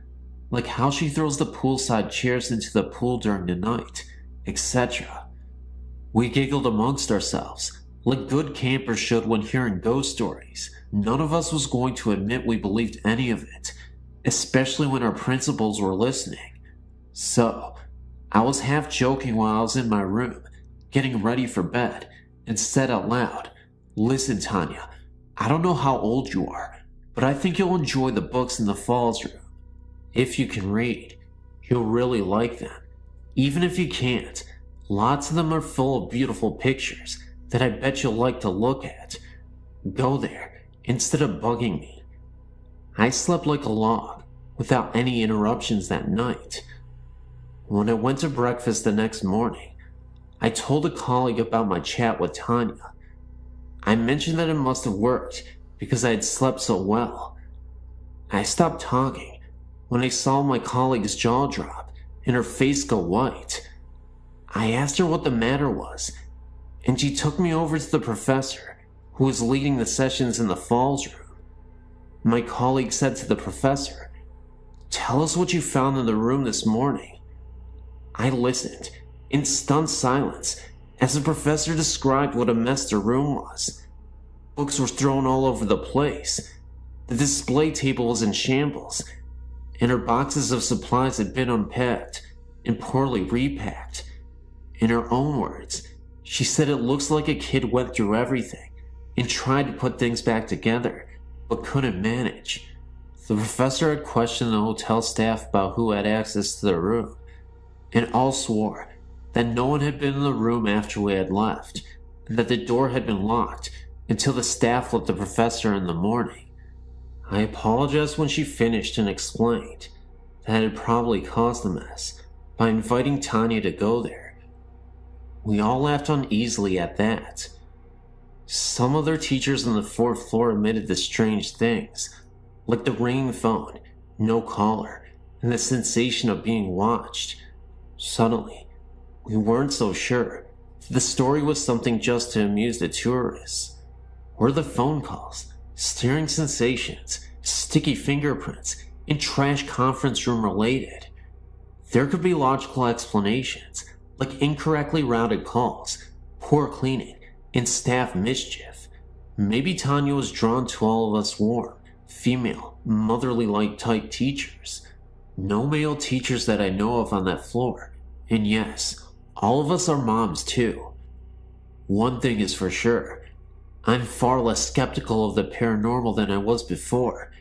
like how she throws the poolside chairs into the pool during the night, etc. We giggled amongst ourselves, like good campers should when hearing ghost stories. None of us was going to admit we believed any of it, especially when our principals were listening. So, I was half joking while I was in my room, getting ready for bed, and said out loud, "Listen, Tanya, I don't know how old you are, but I think you'll enjoy the books in the Falls room. If you can read, you'll really like them. Even if you can't, lots of them are full of beautiful pictures that I bet you'll like to look at. Go there instead of bugging me." I slept like a log without any interruptions that night. When I went to breakfast the next morning, I told a colleague about my chat with Tanya. I mentioned that it must have worked because I had slept so well. I stopped talking when I saw my colleague's jaw drop and her face go white. I asked her what the matter was, and she took me over to the professor who was leading the sessions in the Falls room. My colleague said to the professor, "Tell us what you found in the room this morning." I listened in stunned silence as the professor described what a mess the room was. Books were thrown all over the place. The display table was in shambles, and her boxes of supplies had been unpacked and poorly repacked. In her own words, she said it looks like a kid went through everything and tried to put things back together, but couldn't manage. The professor had questioned the hotel staff about who had access to the room, and all swore that no one had been in the room after we had left, and that the door had been locked until the staff let the professor in the morning. I apologized when she finished and explained that it had probably caused a mess by inviting Tanya to go there. We all laughed uneasily at that. Some other teachers on the fourth floor admitted the strange things, like the ringing phone, no caller, and the sensation of being watched. Suddenly, we weren't so sure if the story was something just to amuse the tourists. Were the phone calls, staring sensations, sticky fingerprints, and trash conference room related? There could be logical explanations, like incorrectly routed calls, poor cleaning, and staff mischief. Maybe Tanya was drawn to all of us warm, female, motherly-like type teachers. No male teachers that I know of on that floor. And yes, all of us are moms too. One thing is for sure, I'm far less skeptical of the paranormal than I was before,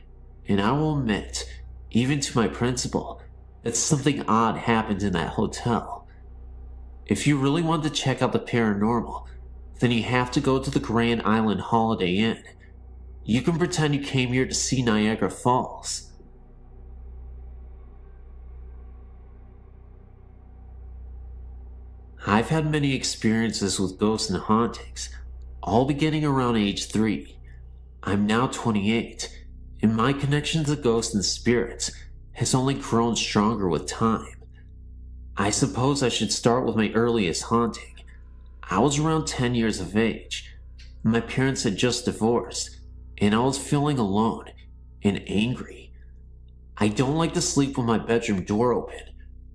and I will admit, even to my principal, that something odd happened in that hotel. If you really want to check out the paranormal, then you have to go to the Grand Island Holiday Inn. You can pretend you came here to see Niagara Falls. I've had many experiences with ghosts and hauntings, all beginning around age 3. I'm now 28, and my connection to ghosts and spirits has only grown stronger with time. I suppose I should start with my earliest haunting. I was around 10 years of age. My parents had just divorced, and I was feeling alone and angry. I don't like to sleep with my bedroom door open.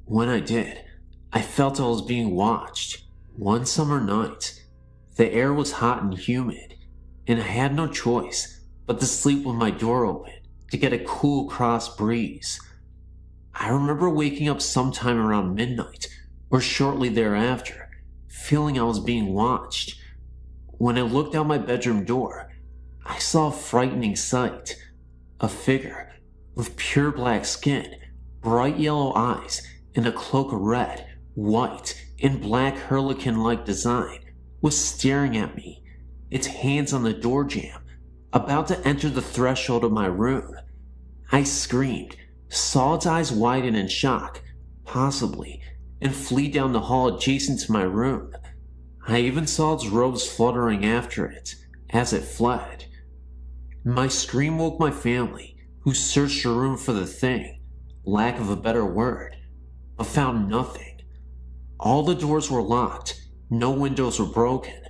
When I did, I felt I was being watched. One summer night, the air was hot and humid, and I had no choice but to sleep with my door open to get a cool cross breeze. I remember waking up sometime around midnight or shortly thereafter, feeling I was being watched. When I looked out my bedroom door, I saw a frightening sight. A figure with pure black skin, bright yellow eyes, and a cloak of red, white, and black harlequin-like design was staring at me, its hands on the door jamb, about to enter the threshold of my room. I screamed, saw its eyes widen in shock, possibly, and flee down the hall adjacent to my room. I even saw its robes fluttering after it as it fled. My scream woke my family, who searched the room for the thing, lack of a better word, but found nothing. All the doors were locked, no windows were broken.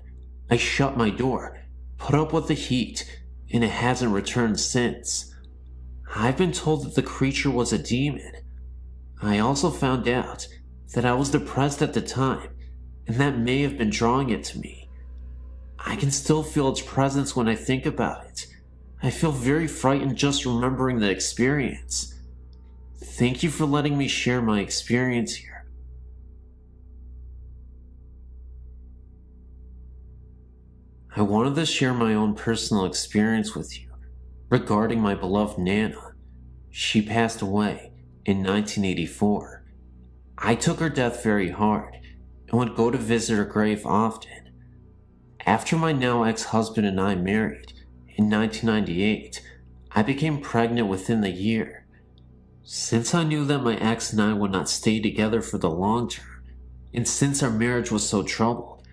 I shut my door, put up with the heat, and it hasn't returned since. I've been told that the creature was a demon. I also found out that I was depressed at the time, and that may have been drawing it to me. I can still feel its presence when I think about it. I feel very frightened just remembering the experience. Thank you for letting me share my experience here. I wanted to share my own personal experience with you regarding my beloved Nana. She passed away in 1984. I took her death very hard and would go to visit her grave often. After my now ex-husband and I married in 1998, I became pregnant within the year. Since I knew that my ex and I would not stay together for the long term, and since our marriage was so troubled,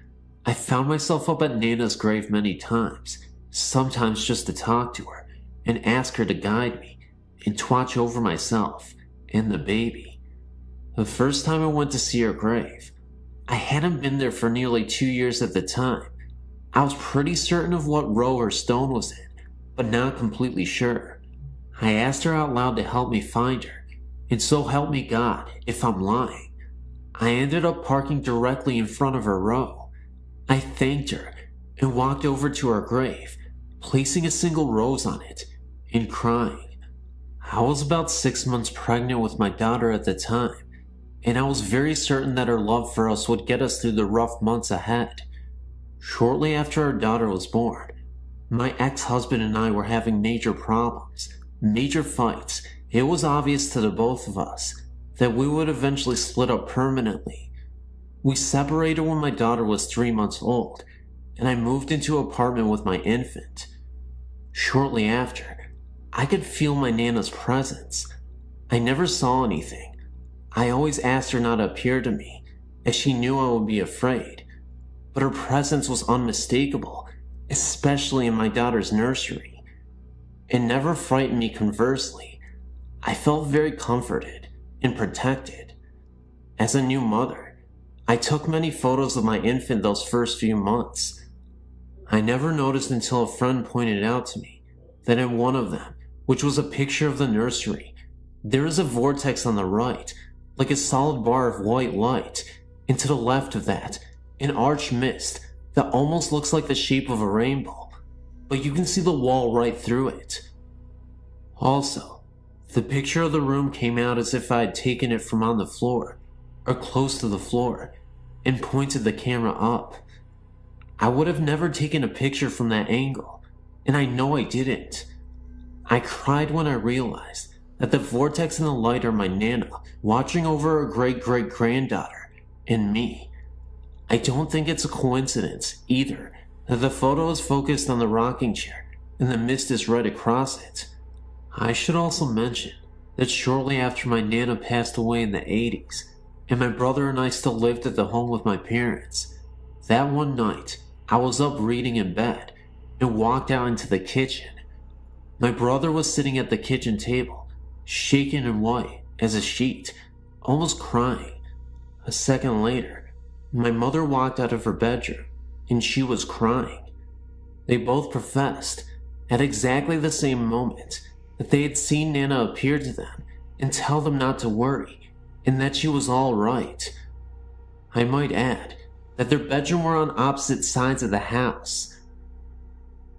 I found myself up at Nana's grave many times, sometimes just to talk to her and ask her to guide me and to watch over myself and the baby. The first time I went to see her grave, I hadn't been there for nearly 2 years at the time. I was pretty certain of what row her stone was in, but not completely sure. I asked her out loud to help me find her, and so help me God if I'm lying. I ended up parking directly in front of her row. I thanked her and walked over to her grave, placing a single rose on it, and crying. I was about 6 months pregnant with my daughter at the time, and I was very certain that her love for us would get us through the rough months ahead. Shortly after our daughter was born, my ex-husband and I were having major problems, major fights. It was obvious to the both of us that we would eventually split up permanently. We separated when my daughter was 3 months old, and I moved into an apartment with my infant. Shortly after, I could feel my Nana's presence. I never saw anything. I always asked her not to appear to me, as she knew I would be afraid. But her presence was unmistakable, especially in my daughter's nursery. It never frightened me, conversely. I felt very comforted and protected. As a new mother, I took many photos of my infant those first few months. I never noticed until a friend pointed out to me that in one of them, which was a picture of the nursery, there is a vortex on the right, like a solid bar of white light, and to the left of that, an arched mist that almost looks like the shape of a rainbow, but you can see the wall right through it. Also, the picture of the room came out as if I had taken it from on the floor, or close to the floor, and pointed the camera up. I would have never taken a picture from that angle, and I know I didn't. I cried when I realized that the vortex and the light are my Nana watching over her great-great-granddaughter and me. I don't think it's a coincidence, either, that the photo is focused on the rocking chair and the mist is right across it. I should also mention that shortly after my Nana passed away in the 80s, and my brother and I still lived at the home with my parents, that one night I was up reading in bed and walked out into the kitchen. My brother was sitting at the kitchen table, shaken and white as a sheet, almost crying. A second later, my mother walked out of her bedroom, and she was crying. They both professed, at exactly the same moment, that they had seen Nana appear to them and tell them not to worry, and that she was all right. I might add that their bedrooms were on opposite sides of the house.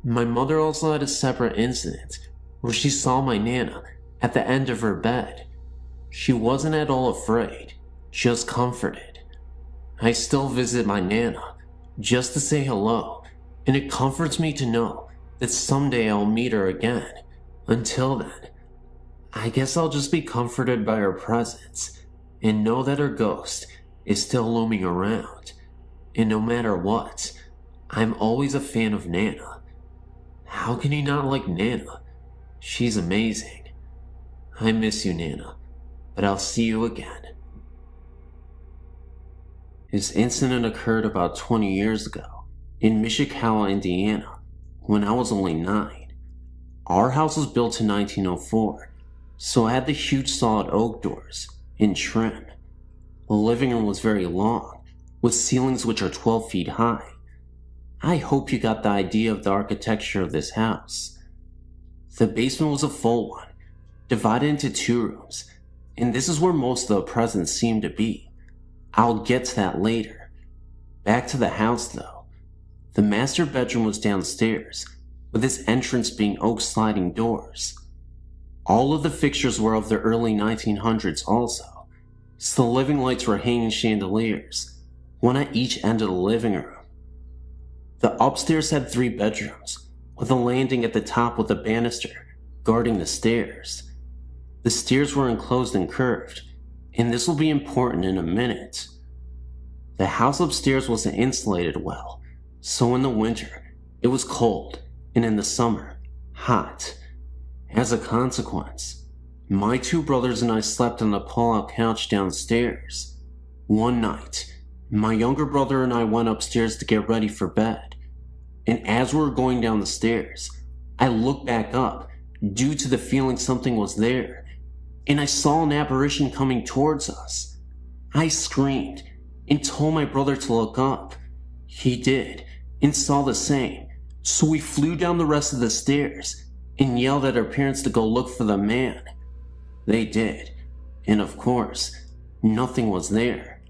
My mother also had a separate incident where she saw my Nana at the end of her bed. She wasn't at all afraid, just comforted. I still visit my Nana just to say hello, and it comforts me to know that someday I'll meet her again. Until then, I guess I'll just be comforted by her presence and know that her ghost is still looming around. And no matter what, I'm always a fan of Nana. How can you not like Nana? She's amazing. I miss you, Nana, but I'll see you again. This incident occurred about 20 years ago in Mishikawa, Indiana, when I was only 9. Our house was built in 1904, so I had the huge solid oak doors in trim. The living room was very long, with ceilings which are 12 feet high. I hope you got the idea of the architecture of this house. The basement was a full one, divided into 2 rooms, and this is where most of the presents seemed to be. I'll get to that later. Back to the house though. The master bedroom was downstairs, with its entrance being oak sliding doors. All of the fixtures were of the early 1900s also, so the living lights were hanging chandeliers, one at each end of the living room. The upstairs had 3 bedrooms, with a landing at the top with a banister guarding the stairs. The stairs were enclosed and curved, and this will be important in a minute. The house upstairs wasn't insulated well, so in the winter it was cold, and in the summer, hot. As a consequence, my 2 brothers and I slept on the pull-out couch downstairs. One night, my younger brother and I went upstairs to get ready for bed, and as we were going down the stairs, I looked back up due to the feeling something was there, and I saw an apparition coming towards us. I screamed and told my brother to look up. He did, and saw the same. So we flew down the rest of the stairs and yelled at our parents to go look for the man. They did, and of course, nothing was there.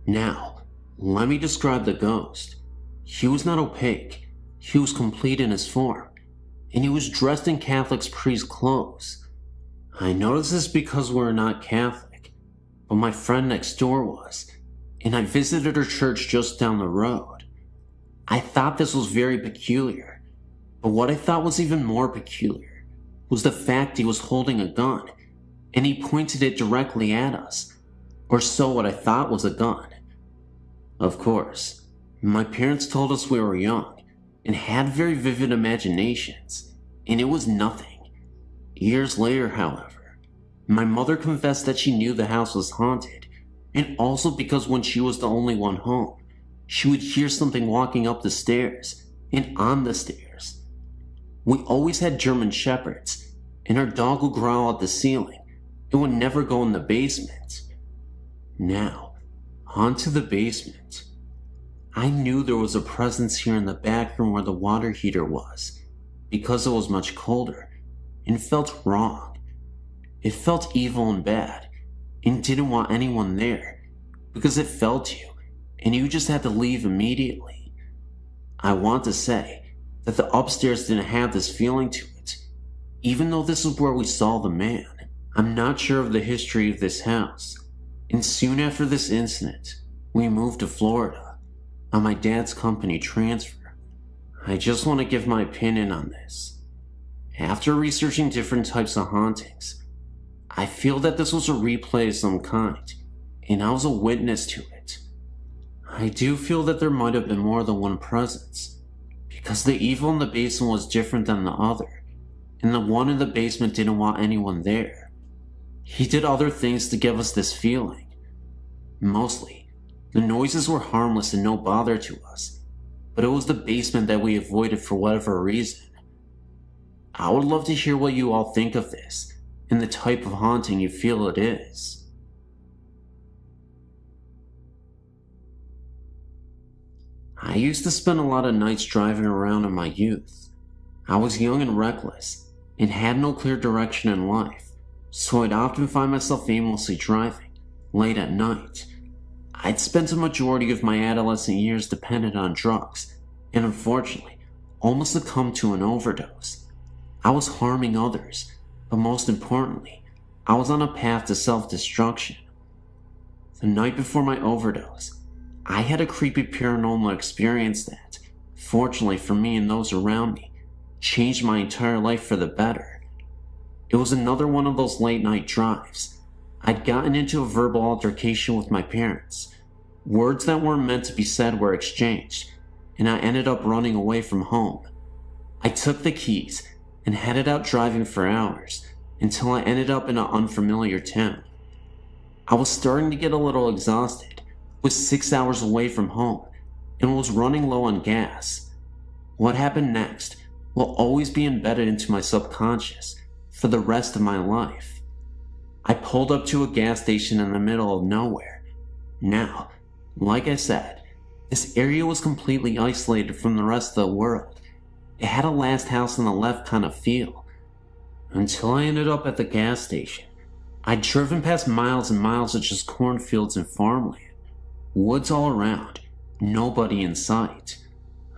Now, let me describe the ghost. He was not opaque, he was complete in his form, and he was dressed in Catholic priest clothes. I noticed this because we're not Catholic, but my friend next door was, and I visited her church just down the road. I thought this was very peculiar, but what I thought was even more peculiar was the fact he was holding a gun, and he pointed it directly at us, or so what I thought was a gun. Of course, my parents told us we were young and had very vivid imaginations, and it was nothing. Years later, however, my mother confessed that she knew the house was haunted, and also because when she was the only one home, she would hear something walking up the stairs and on the stairs. We always had German shepherds, and our dog would growl at the ceiling and would never go in the basement. Now, onto the basement. I knew there was a presence here in the back room where the water heater was, because it was much colder, and felt wrong. It felt evil and bad, and didn't want anyone there, because it felt you, and you just had to leave immediately. I want to say that the upstairs didn't have this feeling to it, even though this is where we saw the man. I'm not sure of the history of this house, and soon after this incident, we moved to Florida on my dad's company transfer. I just want to give my opinion on this. After researching different types of hauntings, I feel that this was a replay of some kind, and I was a witness to it. I do feel that there might have been more than one presence, because the evil in the basement was different than the other, and the one in the basement didn't want anyone there. He did other things to give us this feeling. Mostly, the noises were harmless and no bother to us, but it was the basement that we avoided for whatever reason. I would love to hear what you all think of this, and the type of haunting you feel it is. I used to spend a lot of nights driving around in my youth. I was young and reckless, and had no clear direction in life, so I'd often find myself aimlessly driving, late at night. I'd spent a majority of my adolescent years dependent on drugs, and unfortunately, almost succumbed to an overdose. I was harming others, but most importantly, I was on a path to self-destruction. The night before my overdose, I had a creepy paranormal experience that, fortunately for me and those around me, changed my entire life for the better. It was another one of those late night drives. I'd gotten into a verbal altercation with my parents. Words that weren't meant to be said were exchanged, and I ended up running away from home. I took the keys and headed out driving for hours until I ended up in an unfamiliar town. I was starting to get a little exhausted, was 6 hours away from home, and was running low on gas. What happened next will always be embedded into my subconscious for the rest of my life. I pulled up to a gas station in the middle of nowhere. Now, like I said, this area was completely isolated from the rest of the world. It had a last house on the left kind of feel. Until I ended up at the gas station. I'd driven past miles and miles of just cornfields and farmland. Woods all around, nobody in sight.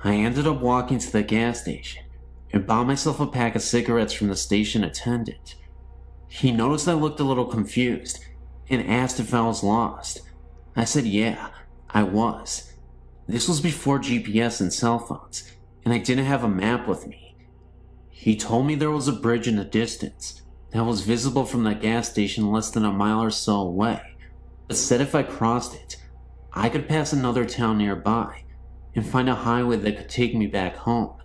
I ended up walking to the gas station and bought myself a pack of cigarettes from the station attendant. He noticed I looked a little confused and asked if I was lost. I said yeah, I was. This was before GPS and cell phones, and I didn't have a map with me. He told me there was a bridge in the distance that was visible from the gas station less than a mile or so away, but said if I crossed it, I could pass another town nearby and find a highway that could take me back home.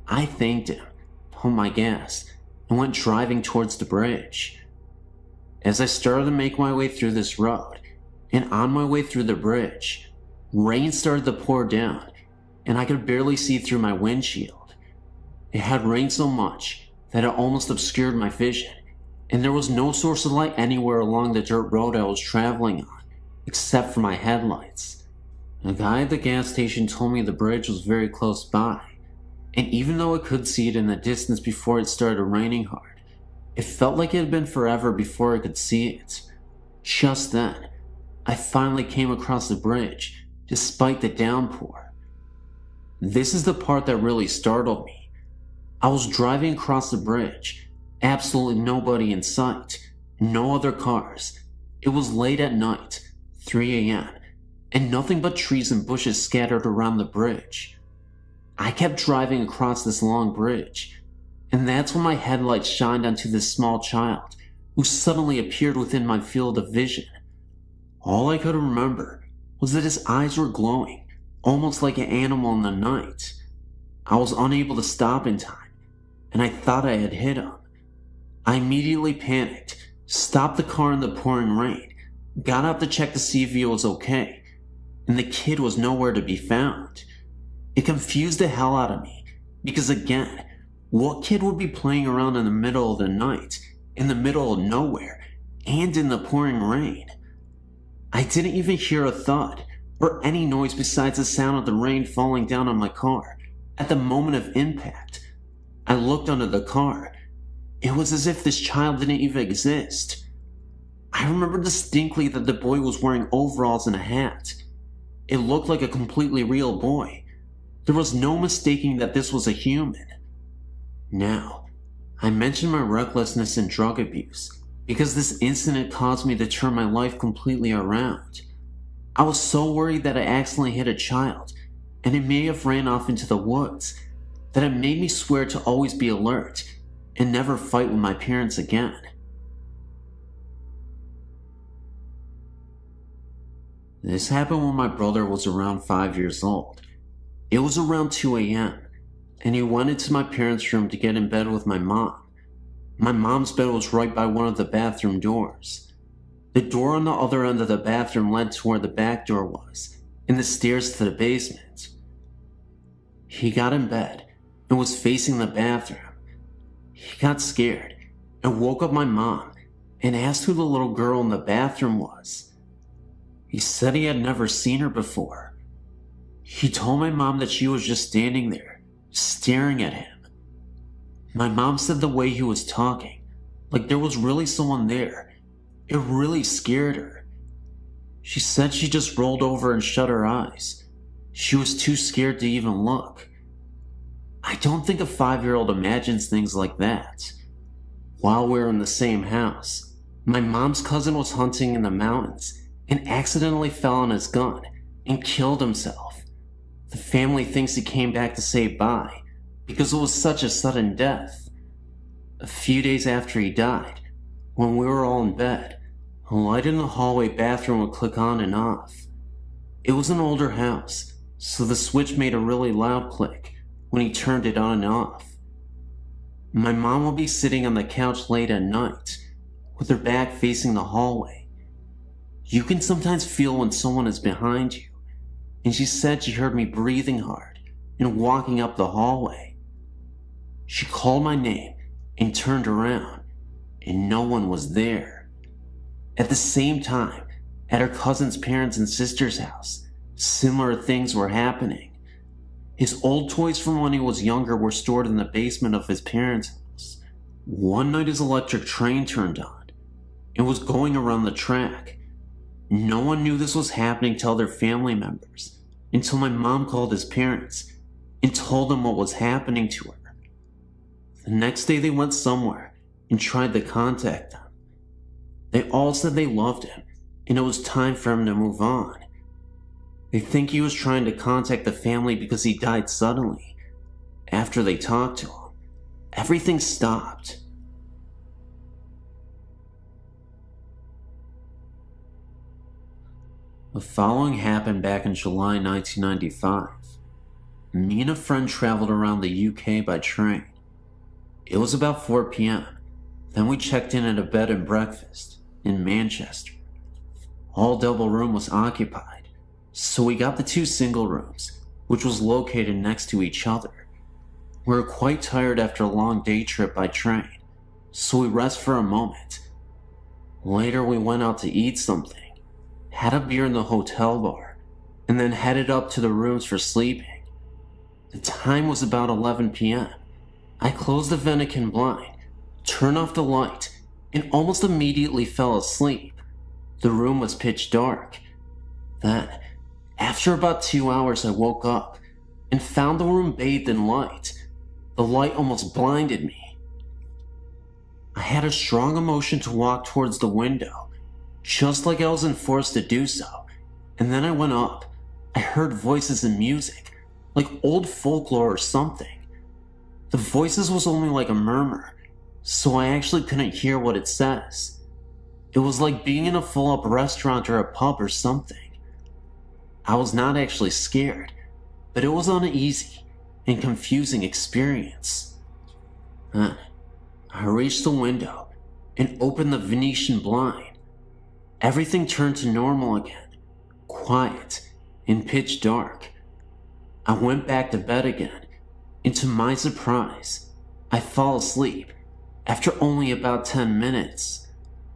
I thanked him, pumped my gas, and went driving towards the bridge. As I started to make my way through this road, and on my way through the bridge, rain started to pour down, and I could barely see through my windshield. It had rained so much that it almost obscured my vision, and there was no source of light anywhere along the dirt road I was traveling on, except for my headlights. The guy at the gas station told me the bridge was very close by, and even though I could see it in the distance before it started raining hard, it felt like it had been forever before I could see it. Just then, I finally came across the bridge, despite the downpour. This is the part that really startled me. I was driving across the bridge, absolutely nobody in sight, no other cars. It was late at night, 3 a.m., and nothing but trees and bushes scattered around the bridge. I kept driving across this long bridge, and that's when my headlights shined onto this small child who suddenly appeared within my field of vision. All I could remember was that his eyes were glowing, almost like an animal in the night. I was unable to stop in time, and I thought I had hit him. I immediately panicked, stopped the car in the pouring rain, got out to check to see if he was okay, and the kid was nowhere to be found. It confused the hell out of me, because again, what kid would be playing around in the middle of the night, in the middle of nowhere, and in the pouring rain? I didn't even hear a thud, or any noise besides the sound of the rain falling down on my car at the moment of impact. I looked under the car. It was as if this child didn't even exist. I remember distinctly that the boy was wearing overalls and a hat. It looked like a completely real boy. There was no mistaking that this was a human. Now, I mentioned my recklessness and drug abuse because this incident caused me to turn my life completely around. I was so worried that I accidentally hit a child, and it may have ran off into the woods, that it made me swear to always be alert and never fight with my parents again. This happened when my brother was around 5 years old. It was around 2 a.m., and he went into my parents' room to get in bed with my mom. My mom's bed was right by one of the bathroom doors. The door on the other end of the bathroom led to where the back door was, and the stairs to the basement. He got in bed and was facing the bathroom. He got scared and woke up my mom and asked who the little girl in the bathroom was. He said he had never seen her before. He told my mom that she was just standing there, staring at him. My mom said the way he was talking, like there was really someone there, it really scared her. She said she just rolled over and shut her eyes. She was too scared to even look. I don't think a 5-year-old imagines things like that. While we were in the same house, my mom's cousin was hunting in the mountains and accidentally fell on his gun and killed himself. The family thinks he came back to say bye because it was such a sudden death. A few days after he died, when we were all in bed, a light in the hallway bathroom would click on and off. It was an older house, so the switch made a really loud click when he turned it on and off. My mom would be sitting on the couch late at night, with her back facing the hallway. You can sometimes feel when someone is behind you, and she said she heard me breathing hard and walking up the hallway. She called my name and turned around, and no one was there. At the same time, at her cousin's parents' and sister's house, similar things were happening. His old toys from when he was younger were stored in the basement of his parents' house. One night his electric train turned on. It was going around the track. No one knew this was happening to other family members until my mom called his parents and told them what was happening to her. The next day they went somewhere and tried to contact him. They all said they loved him and it was time for him to move on. They think he was trying to contact the family because he died suddenly. After they talked to him, everything stopped. The following happened back in July 1995. Me and a friend traveled around the UK by train. It was about 4 p.m. Then we checked in at a bed and breakfast in Manchester. All double room was occupied, so we got the 2 single rooms, which was located next to each other. We were quite tired after a long day trip by train, so we rest for a moment. Later we went out to eat something, had a beer in the hotel bar, and then headed up to the rooms for sleeping. The time was about 11 p.m. I closed the Vatican blind, turned off the light, and almost immediately fell asleep. The room was pitch dark. Then, after about 2 hours, I woke up and found the room bathed in light. The light almost blinded me. I had a strong emotion to walk towards the window, just like I was enforced to do so, and then I went up. I heard voices and music, like old folklore or something. The voices was only like a murmur, so I actually couldn't hear what it says. It was like being in a full-up restaurant or a pub or something. I was not actually scared, but it was an uneasy and confusing experience. Then, I reached the window and opened the Venetian blind. Everything turned to normal again, quiet and pitch dark. I went back to bed again, and to my surprise, I fell asleep after only about 10 minutes.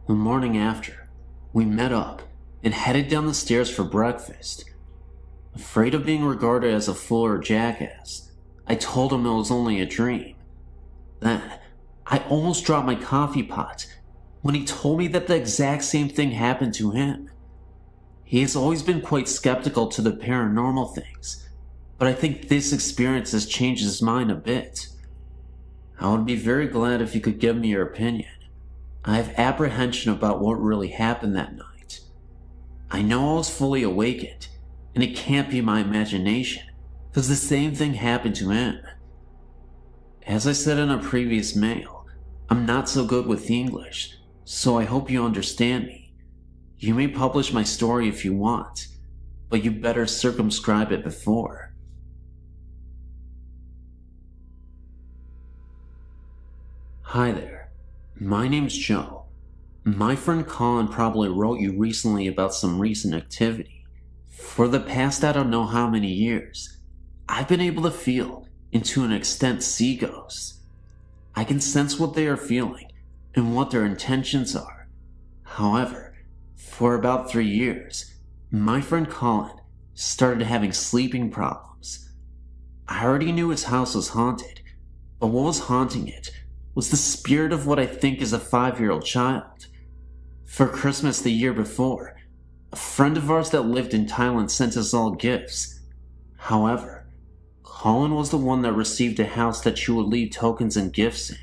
The morning after, we met up and headed down the stairs for breakfast. Afraid of being regarded as a fool or jackass, I told him it was only a dream. Then, I almost dropped my coffee pot when he told me that the exact same thing happened to him. He has always been quite skeptical to the paranormal things, but I think this experience has changed his mind a bit. I would be very glad if you could give me your opinion. I have apprehension about what really happened that night. I know I was fully awakened, and it can't be my imagination, because the same thing happened to him. As I said in a previous mail, I'm not so good with English, so I hope you understand me. You may publish my story if you want, but you better circumscribe it before. Hi there. My name's Joe. My friend Colin probably wrote you recently about some recent activity. For the past I don't know how many years, I've been able to feel, and to an extent see ghosts. I can sense what they are feeling and what their intentions are. However, for about 3 years, my friend Colin started having sleeping problems. I already knew his house was haunted, but what was haunting it was the spirit of what I think is a 5-year-old child. For Christmas the year before, a friend of ours that lived in Thailand sent us all gifts. However, Colin was the one that received a house that you would leave tokens and gifts in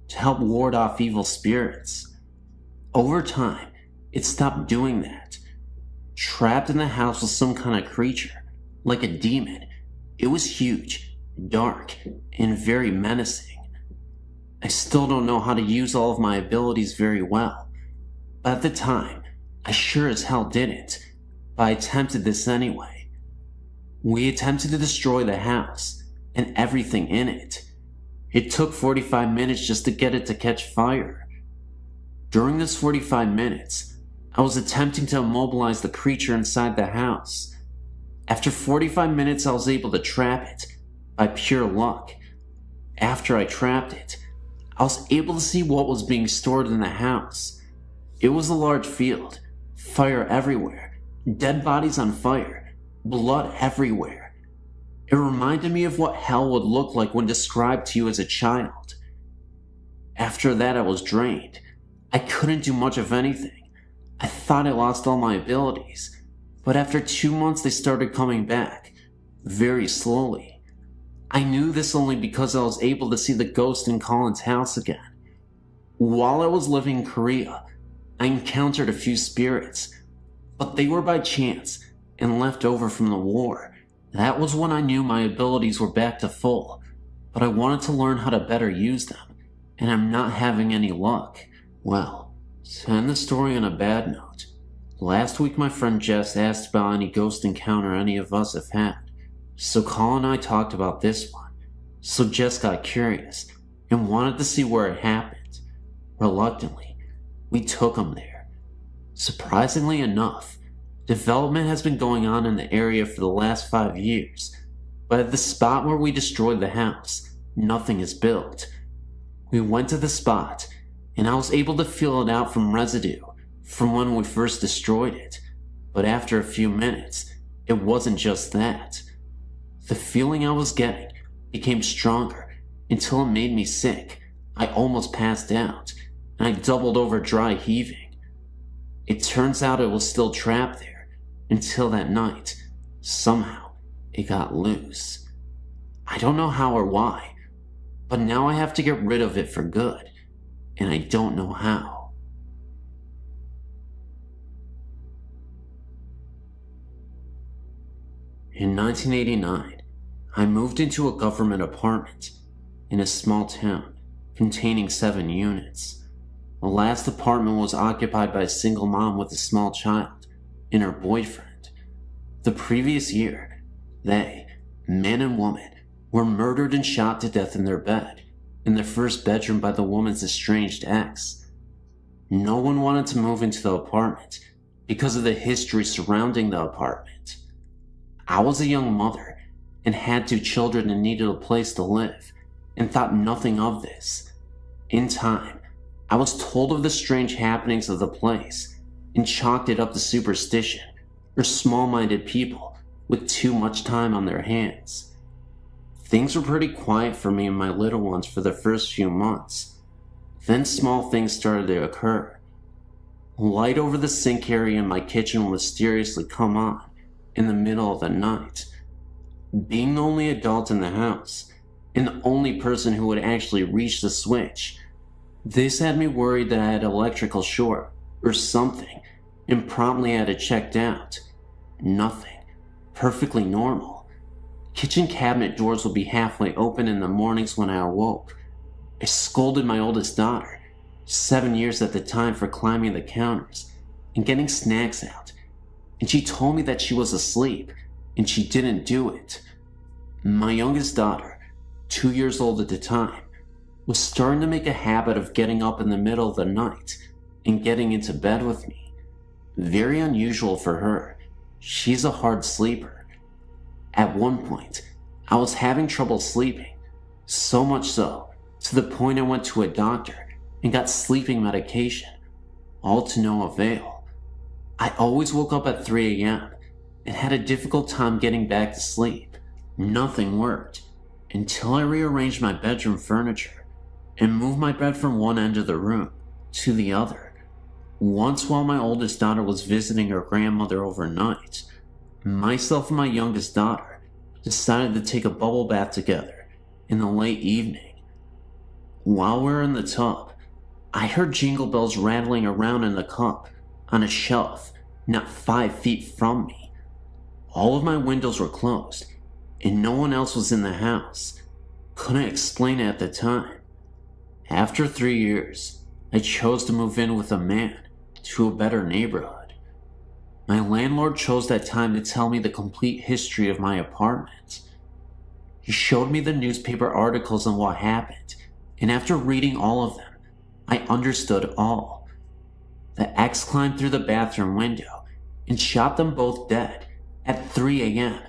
to help ward off evil spirits. Over time, it stopped doing that. Trapped in the house was some kind of creature, like a demon. It was huge, dark, and very menacing. I still don't know how to use all of my abilities very well, but at the time, I sure as hell didn't, but I attempted this anyway. We attempted to destroy the house, and everything in it. It took 45 minutes just to get it to catch fire. During this 45 minutes, I was attempting to immobilize the creature inside the house. After 45 minutes, I was able to trap it, by pure luck. After I trapped it, I was able to see what was being stored in the house. It was a large field, fire everywhere, dead bodies on fire, blood everywhere. It reminded me of what hell would look like when described to you as a child. After that, I was drained. I couldn't do much of anything. I thought I lost all my abilities, but after 2 months they started coming back, very slowly. I knew this only because I was able to see the ghost in Colin's house again. While I was living in Korea, I encountered a few spirits, but they were by chance and left over from the war. That was when I knew my abilities were back to full, but I wanted to learn how to better use them, and I'm not having any luck. Well, to end the story on a bad note, last week my friend Jess asked about any ghost encounter any of us have had. So Colin and I talked about this one. So Jess got curious and wanted to see where it happened. Reluctantly, we took him there. Surprisingly enough, development has been going on in the area for the last 5 years, but at the spot where we destroyed the house, nothing is built. We went to the spot, and I was able to feel it out from residue from when we first destroyed it, but after a few minutes, it wasn't just that. The feeling I was getting became stronger until it made me sick. I almost passed out, and I doubled over dry heaving. It turns out it was still trapped there until that night. Somehow, it got loose. I don't know how or why, but now I have to get rid of it for good, and I don't know how. In 1989, I moved into a government apartment in a small town containing 7 units. The last apartment was occupied by a single mom with a small child and her boyfriend. The previous year, they, man and woman, were murdered and shot to death in their bed, in their first bedroom by the woman's estranged ex. No one wanted to move into the apartment because of the history surrounding the apartment. I was a young mother and had 2 children and needed a place to live, and thought nothing of this. In time, I was told of the strange happenings of the place, and chalked it up to superstition, or small-minded people with too much time on their hands. Things were pretty quiet for me and my little ones for the first few months. Then small things started to occur. Light over the sink area in my kitchen would mysteriously come on in the middle of the night. Being the only adult in the house, and the only person who would actually reach the switch, this had me worried that I had an electrical short or something, and promptly had it checked out. Nothing. Perfectly normal. Kitchen cabinet doors would be halfway open in the mornings when I awoke. I scolded my oldest daughter, 7 years at the time, for climbing the counters and getting snacks out, and she told me that she was asleep and she didn't do it. My youngest daughter, 2 years old at the time, was starting to make a habit of getting up in the middle of the night and getting into bed with me. Very unusual for her. She's a hard sleeper. At one point, I was having trouble sleeping, so much so, to the point I went to a doctor and got sleeping medication, all to no avail. I always woke up at 3 a.m. and had a difficult time getting back to sleep. Nothing worked until I rearranged my bedroom furniture and moved my bed from one end of the room to the other. Once, while my oldest daughter was visiting her grandmother overnight, myself and my youngest daughter decided to take a bubble bath together in the late evening. While we were in the tub, I heard jingle bells rattling around in the cup on a shelf not 5 feet from me. All of my windows were closed, and no one else was in the house. Couldn't explain it at the time. After 3 years, I chose to move in with a man to a better neighborhood. My landlord chose that time to tell me the complete history of my apartment. He showed me the newspaper articles on what happened, and after reading all of them, I understood all. The ex climbed through the bathroom window and shot them both dead at 3 a.m.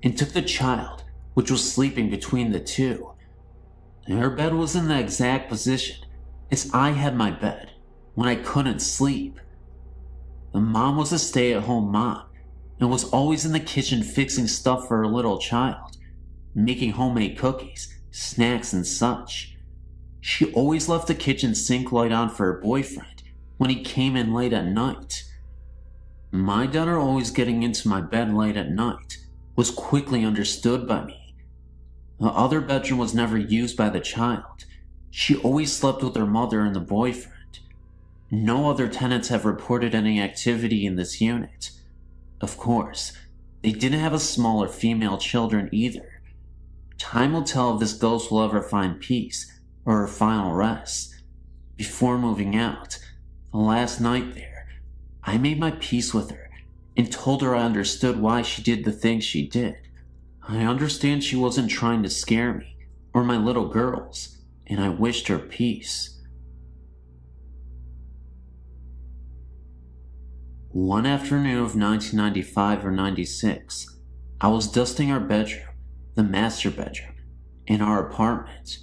and took the child, which was sleeping between the two. Her bed was in the exact position as I had my bed when I couldn't sleep. The mom was a stay-at-home mom and was always in the kitchen fixing stuff for her little child, making homemade cookies, snacks, and such. She always left the kitchen sink light on for her boyfriend when he came in late at night. My daughter always getting into my bed late at night was quickly understood by me. The other bedroom was never used by the child. She always slept with her mother and the boyfriend. No other tenants have reported any activity in this unit. Of course, they didn't have a smaller female children either. Time will tell if this ghost will ever find peace or her final rest. Before moving out, the last night there, I made my peace with her and told her I understood why she did the things she did. I understand she wasn't trying to scare me or my little girls, and I wished her peace. One afternoon of 1995 or 96, I was dusting our bedroom, the master bedroom, in our apartment.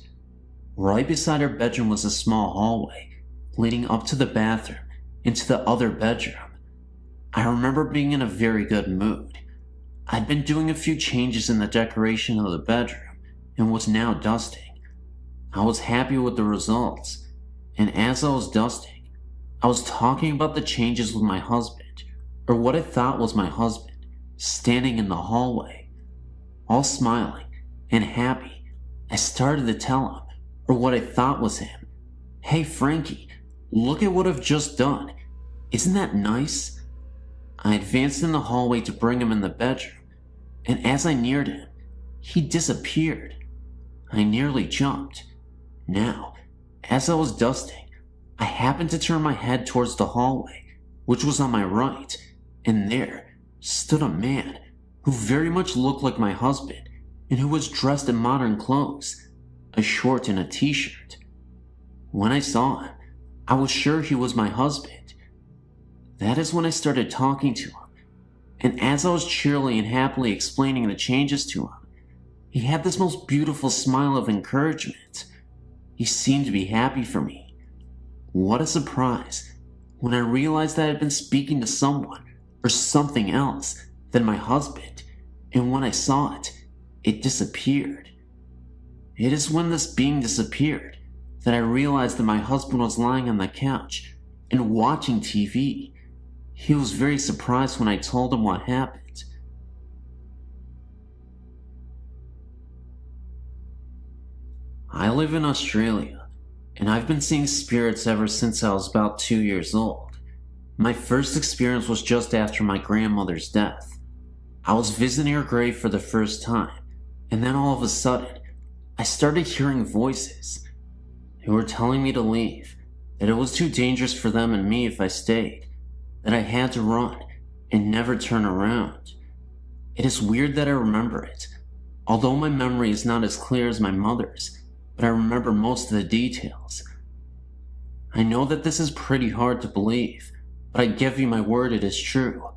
Right beside our bedroom was a small hallway leading up to the bathroom into the other bedroom. I remember being in a very good mood. I'd been doing a few changes in the decoration of the bedroom and was now dusting. I was happy with the results, and as I was dusting, I was talking about the changes with my husband, or what I thought was my husband, standing in the hallway. All smiling and happy, I started to tell him, or what I thought was him, "Hey Frankie, look at what I've just done. Isn't that nice?" I advanced in the hallway to bring him in the bedroom, and as I neared him, he disappeared. I nearly jumped. Now, as I was dusting, I happened to turn my head towards the hallway, which was on my right, and there stood a man who very much looked like my husband and who was dressed in modern clothes, a short and a t-shirt. When I saw him, I was sure he was my husband. That is when I started talking to him, and as I was cheerily and happily explaining the changes to him, he had this most beautiful smile of encouragement. He seemed to be happy for me. What a surprise when I realized that I had been speaking to someone or something else than my husband, and when I saw it, it disappeared. It is when this being disappeared that I realized that my husband was lying on the couch and watching TV. He was very surprised when I told him what happened. I live in Australia, and I've been seeing spirits ever since I was about 2 years old. My first experience was just after my grandmother's death. I was visiting her grave for the first time, and then all of a sudden, I started hearing voices. They were telling me to leave, that it was too dangerous for them and me if I stayed, that I had to run and never turn around. It is weird that I remember it, although my memory is not as clear as my mother's, but I remember most of the details. I know that this is pretty hard to believe, but I give you my word it is true.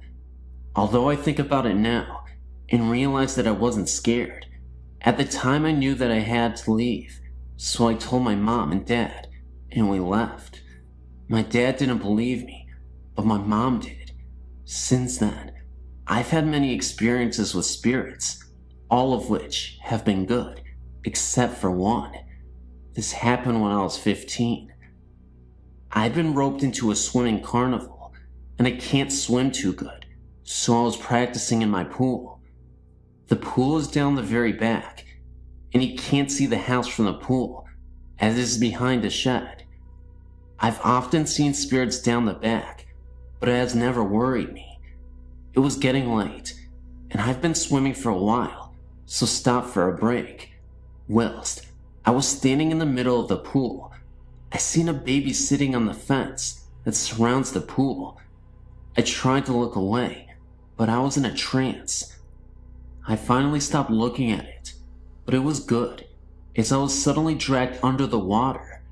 Although I think about it now and realize that I wasn't scared, at the time I knew that I had to leave, so I told my mom and dad, and we left. My dad didn't believe me, but my mom did. Since then, I've had many experiences with spirits, all of which have been good, except for one. This happened when I was 15. I'd been roped into a swimming carnival, and I can't swim too good, so I was practicing in my pool. The pool is down the very back, and you can't see the house from the pool, as it is behind a shed. I've often seen spirits down the back, but it has never worried me. It was getting late, and I've been swimming for a while, so stopped for a break. Whilst I was standing in the middle of the pool, I seen a baby sitting on the fence that surrounds the pool. I tried to look away, but I was in a trance. I finally stopped looking at it, but it was good, as I was suddenly dragged under the water.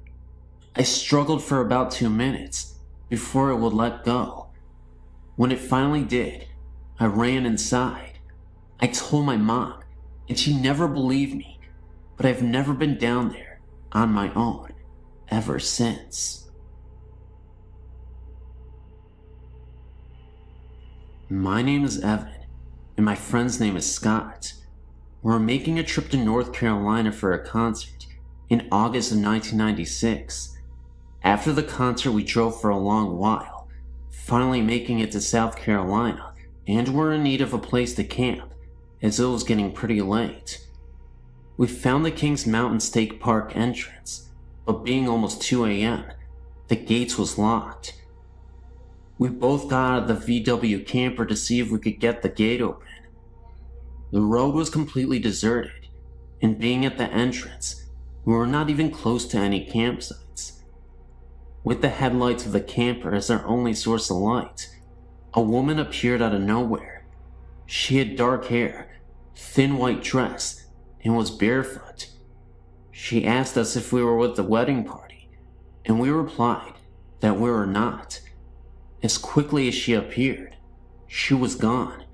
I struggled for about 2 minutes before it would let go. When it finally did, I ran inside. I told my mom, and she never believed me, but I've never been down there on my own ever since. My name is Evan, and my friend's name is Scott. We're making a trip to North Carolina for a concert in August of 1996. After the concert, we drove for a long while, finally making it to South Carolina, and were in need of a place to camp, as it was getting pretty late. We found the Kings Mountain State Park entrance, but being almost 2 a.m., the gates was locked. We both got out of the VW camper to see if we could get the gate open. The road was completely deserted, and being at the entrance, we were not even close to any campsites. With the headlights of the camper as our only source of light, a woman appeared out of nowhere. She had dark hair, thin white dress, and was barefoot. She asked us if we were with the wedding party, and we replied that we were not. As quickly as she appeared, she was gone.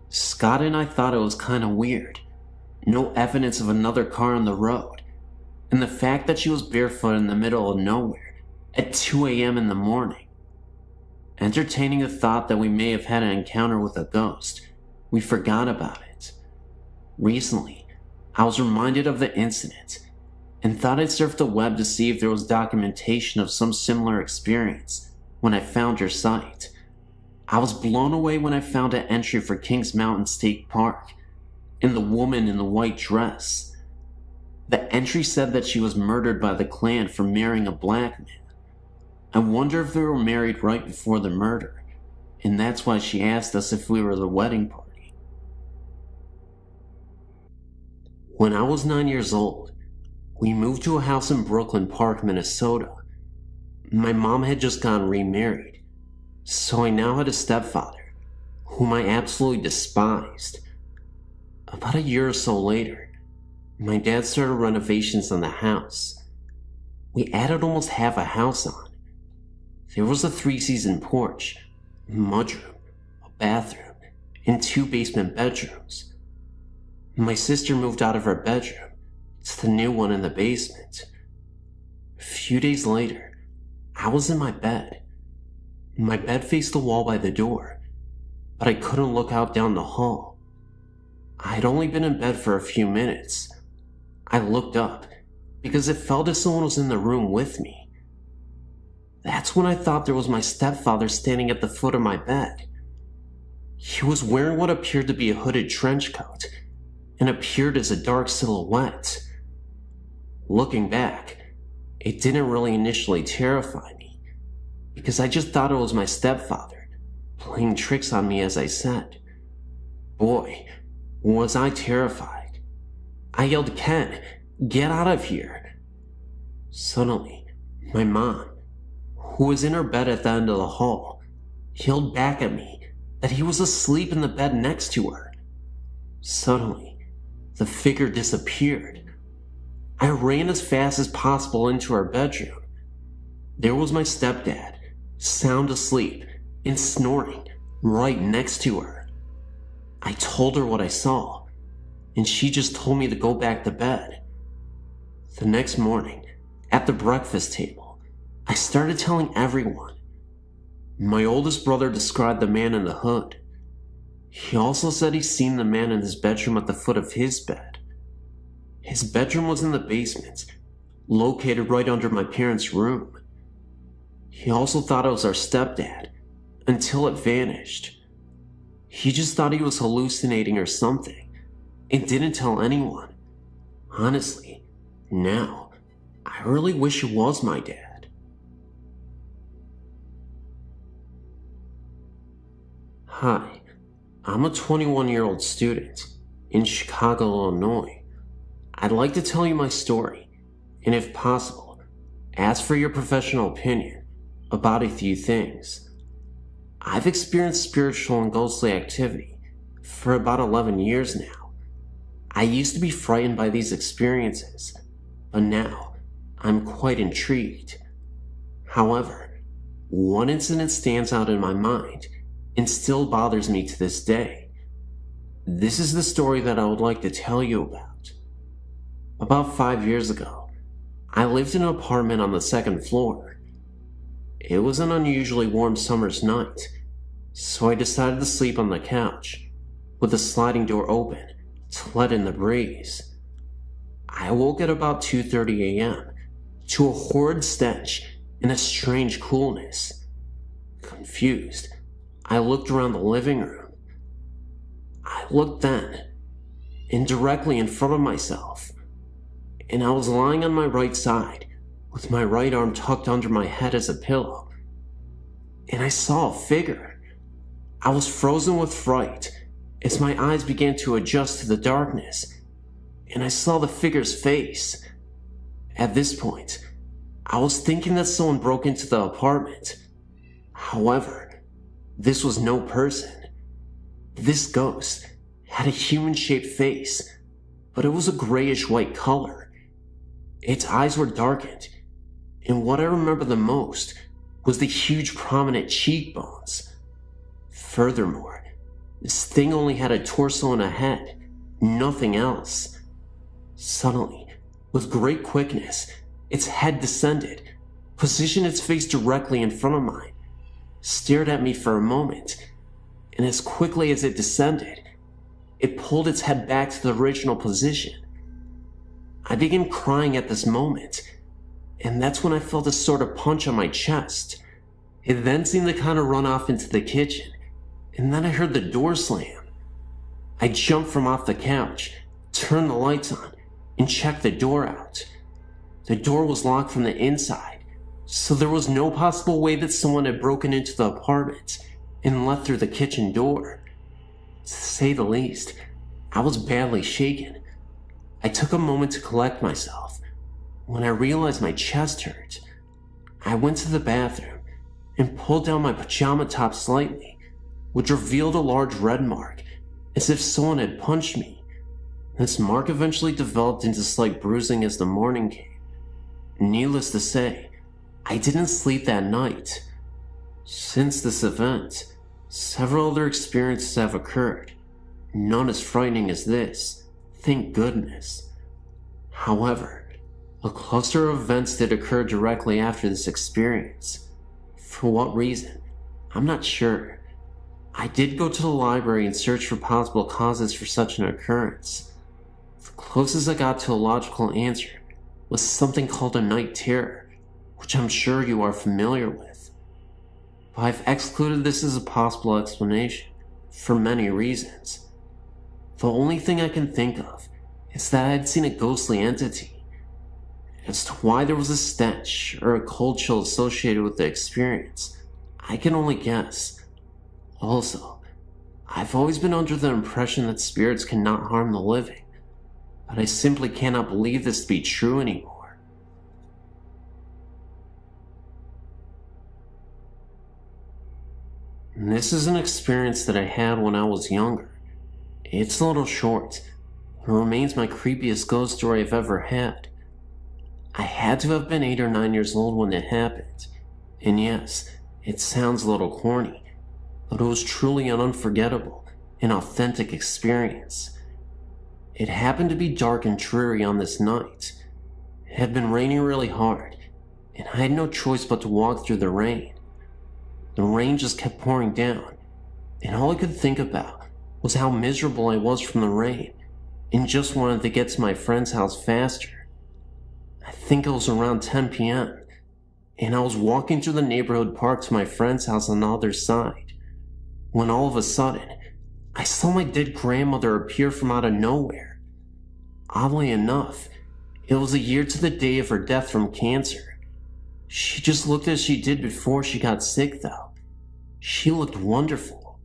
Scott and I thought it was kind of weird. No evidence of another car on the road, and the fact that she was barefoot in the middle of nowhere at 2 a.m. in the morning. Entertaining the thought that we may have had an encounter with a ghost, we forgot about it. Recently, I was reminded of the incident and thought I'd surf the web to see if there was documentation of some similar experience when I found your site. I was blown away when I found an entry for Kings Mountain State Park and the woman in the white dress. The entry said that she was murdered by the Klan for marrying a black man. I wonder if they were married right before the murder, and that's why she asked us if we were the wedding party. When I was 9 years old, we moved to a house in Brooklyn Park, Minnesota. My mom had just gotten remarried, so I now had a stepfather, whom I absolutely despised. About a year or so later, my dad started renovations on the house. We added almost half a house on. There was a 3-season porch, a mudroom, a bathroom, and 2 basement bedrooms. My sister moved out of her bedroom to the new one in the basement. A few days later, I was in my bed. My bed faced the wall by the door, but I couldn't look out down the hall. I had only been in bed for a few minutes. I looked up because it felt as someone was in the room with me. That's when I thought there was my stepfather standing at the foot of my bed. He was wearing what appeared to be a hooded trench coat and appeared as a dark silhouette. Looking back, it didn't really initially terrify me, because I just thought it was my stepfather playing tricks on me as I said. Boy, was I terrified. I yelled, "Ken, get out of here." Suddenly, my mom, who was in her bed at the end of the hall, yelled back at me that he was asleep in the bed next to her. Suddenly, the figure disappeared. I ran as fast as possible into our bedroom. There was my stepdad, sound asleep and snoring right next to her. I told her what I saw, and she just told me to go back to bed. The next morning, at the breakfast table, I started telling everyone. My oldest brother described the man in the hood. He also said he'd seen the man in his bedroom at the foot of his bed. His bedroom was in the basement, located right under my parents' room. He also thought it was our stepdad, until it vanished. He just thought he was hallucinating or something, and didn't tell anyone. Honestly, now, I really wish it was my dad. Hi, I'm a 21-year-old student in Chicago, Illinois. I'd like to tell you my story, and if possible, ask for your professional opinion about a few things. I've experienced spiritual and ghostly activity for about 11 years now. I used to be frightened by these experiences, but now I'm quite intrigued. However, one incident stands out in my mind and still bothers me to this day. This is the story that I would like to tell you about. About 5 years ago, I lived in an apartment on the second floor. It was an unusually warm summer's night, so I decided to sleep on the couch, with the sliding door open to let in the breeze. I woke at about 2:30 a.m. to a horrid stench and a strange coolness. Confused, I looked around the living room. I looked then, and directly in front of myself, and I was lying on my right side, with my right arm tucked under my head as a pillow, and I saw a figure. I was frozen with fright as my eyes began to adjust to the darkness, and I saw the figure's face. At this point, I was thinking that someone broke into the apartment. However, this was no person. This ghost had a human-shaped face, but it was a grayish-white color. Its eyes were darkened, and what I remember the most was the huge prominent cheekbones. Furthermore, this thing only had a torso and a head, nothing else. Suddenly, with great quickness, its head descended, positioned its face directly in front of mine, stared at me for a moment, and as quickly as it descended, it pulled its head back to the original position. I began crying at this moment, and that's when I felt a sort of punch on my chest. It then seemed to kind of run off into the kitchen, and then I heard the door slam. I jumped from off the couch, turned the lights on, and checked the door out. The door was locked from the inside, so there was no possible way that someone had broken into the apartment and left through the kitchen door. To say the least, I was badly shaken. I took a moment to collect myself. When I realized my chest hurt, I went to the bathroom and pulled down my pajama top slightly, which revealed a large red mark, as if someone had punched me. This mark eventually developed into slight bruising as the morning came. Needless to say, I didn't sleep that night. Since this event, several other experiences have occurred, none as frightening as this, thank goodness. However, a cluster of events did occur directly after this experience. For what reason? I'm not sure. I did go to the library and search for possible causes for such an occurrence. The closest I got to a logical answer was something called a night terror, which I'm sure you are familiar with. But I've excluded this as a possible explanation, for many reasons. The only thing I can think of is that I had seen a ghostly entity. As to why there was a stench or a cold chill associated with the experience, I can only guess. Also, I've always been under the impression that spirits cannot harm the living, but I simply cannot believe this to be true anymore. And this is an experience that I had when I was younger. It's a little short. It remains my creepiest ghost story I've ever had. I had to have been 8 or 9 years old when it happened. And yes, it sounds a little corny, but it was truly an unforgettable and authentic experience. It happened to be dark and dreary on this night. It had been raining really hard, and I had no choice but to walk through the rain. The rain just kept pouring down, and all I could think about was how miserable I was from the rain, and just wanted to get to my friend's house faster. I think it was around 10 p.m., and I was walking through the neighborhood park to my friend's house on the other side, when all of a sudden, I saw my dead grandmother appear from out of nowhere. Oddly enough, it was a year to the day of her death from cancer. She just looked as she did before she got sick, though. She looked wonderful.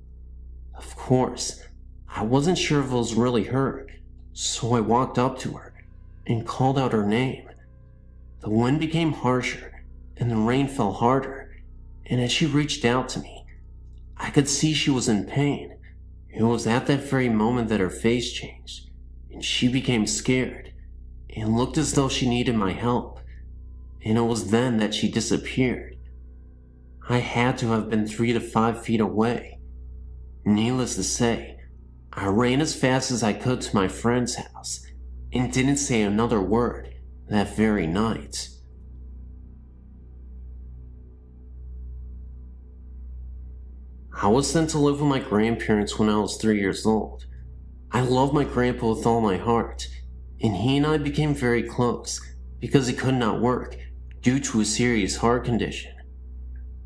Of course, I wasn't sure if it was really her, so I walked up to her and called out her name. The wind became harsher and the rain fell harder, and as she reached out to me, I could see she was in pain. It was at that very moment that her face changed, and she became scared and looked as though she needed my help, and it was then that she disappeared. I had to have been 3 to 5 feet away. Needless to say, I ran as fast as I could to my friend's house and didn't say another word that very night. I was sent to live with my grandparents when I was 3 years old. I loved my grandpa with all my heart, and he and I became very close because he could not work due to a serious heart condition.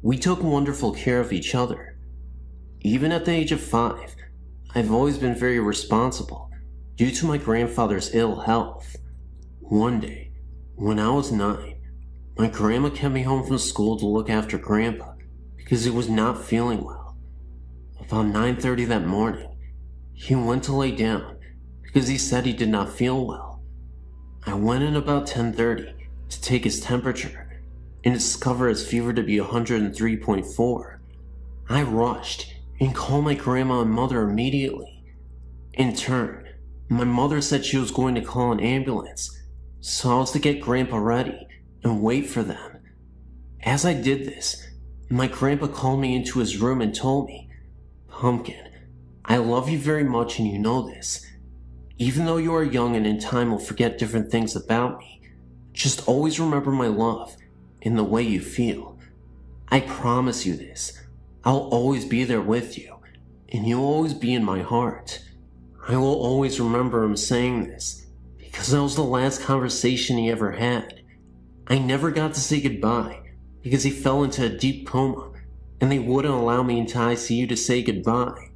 We took wonderful care of each other. Even at the age of 5, I've always been very responsible due to my grandfather's ill health. One day, when I was 9, my grandma kept me home from school to look after Grandpa because he was not feeling well. About 9:30 that morning, he went to lay down because he said he did not feel well. I went in about 10:30 to take his temperature and discovered his fever to be 103.4. I rushed and called my grandma and mother immediately. In turn, my mother said she was going to call an ambulance, so I was to get Grandpa ready and wait for them. As I did this, my grandpa called me into his room and told me, "Pumpkin, I love you very much and you know this. Even though you are young and in time will forget different things about me, just always remember my love and the way you feel. I promise you this. I'll always be there with you, and you'll always be in my heart." I will always remember him saying this, because that was the last conversation he ever had. I never got to say goodbye, because he fell into a deep coma, and they wouldn't allow me into ICU to say goodbye.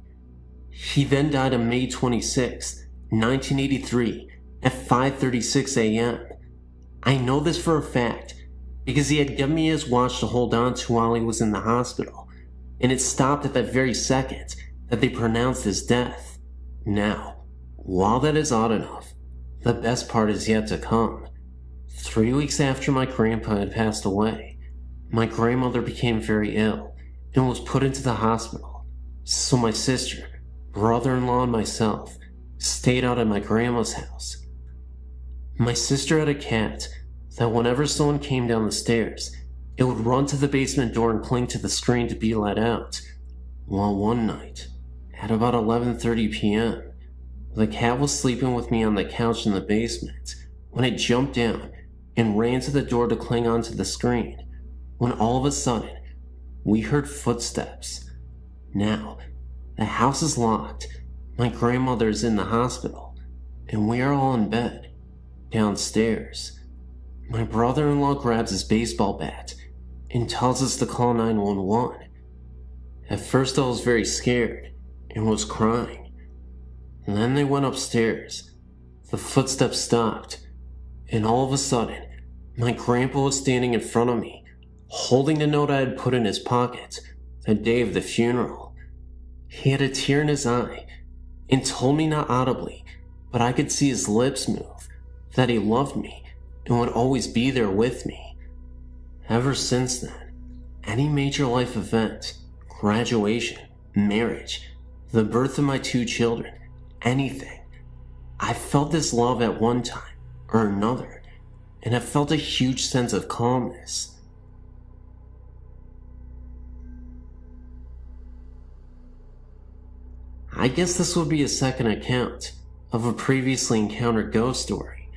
He then died on May 26, 1983, at 5:36 a.m. I know this for a fact, because he had given me his watch to hold on to while he was in the hospital, and it stopped at that very second that they pronounced his death. Now, while that is odd enough, the best part is yet to come. 3 weeks after my grandpa had passed away, my grandmother became very ill and was put into the hospital, so my sister, brother-in-law, and myself stayed out at my grandma's house. My sister had a cat that whenever someone came down the stairs, it would run to the basement door and cling to the screen to be let out. Well, one night, at about 11:30 p.m., the cat was sleeping with me on the couch in the basement when it jumped down and ran to the door to cling onto the screen, when all of a sudden, we heard footsteps. Now, the house is locked, my grandmother is in the hospital, and we are all in bed, downstairs. My brother-in-law grabs his baseball bat and tells us to call 911. At first I was very scared and was crying. And then they went upstairs. The footsteps stopped, and all of a sudden, my grandpa was standing in front of me, holding the note I had put in his pocket the day of the funeral. He had a tear in his eye and told me not audibly, but I could see his lips move, that he loved me and would always be there with me. Ever since then, any major life event, graduation, marriage, the birth of my 2 children, anything, I felt this love at one time or another, and I felt a huge sense of calmness. I guess this would be a second account of a previously encountered ghost story.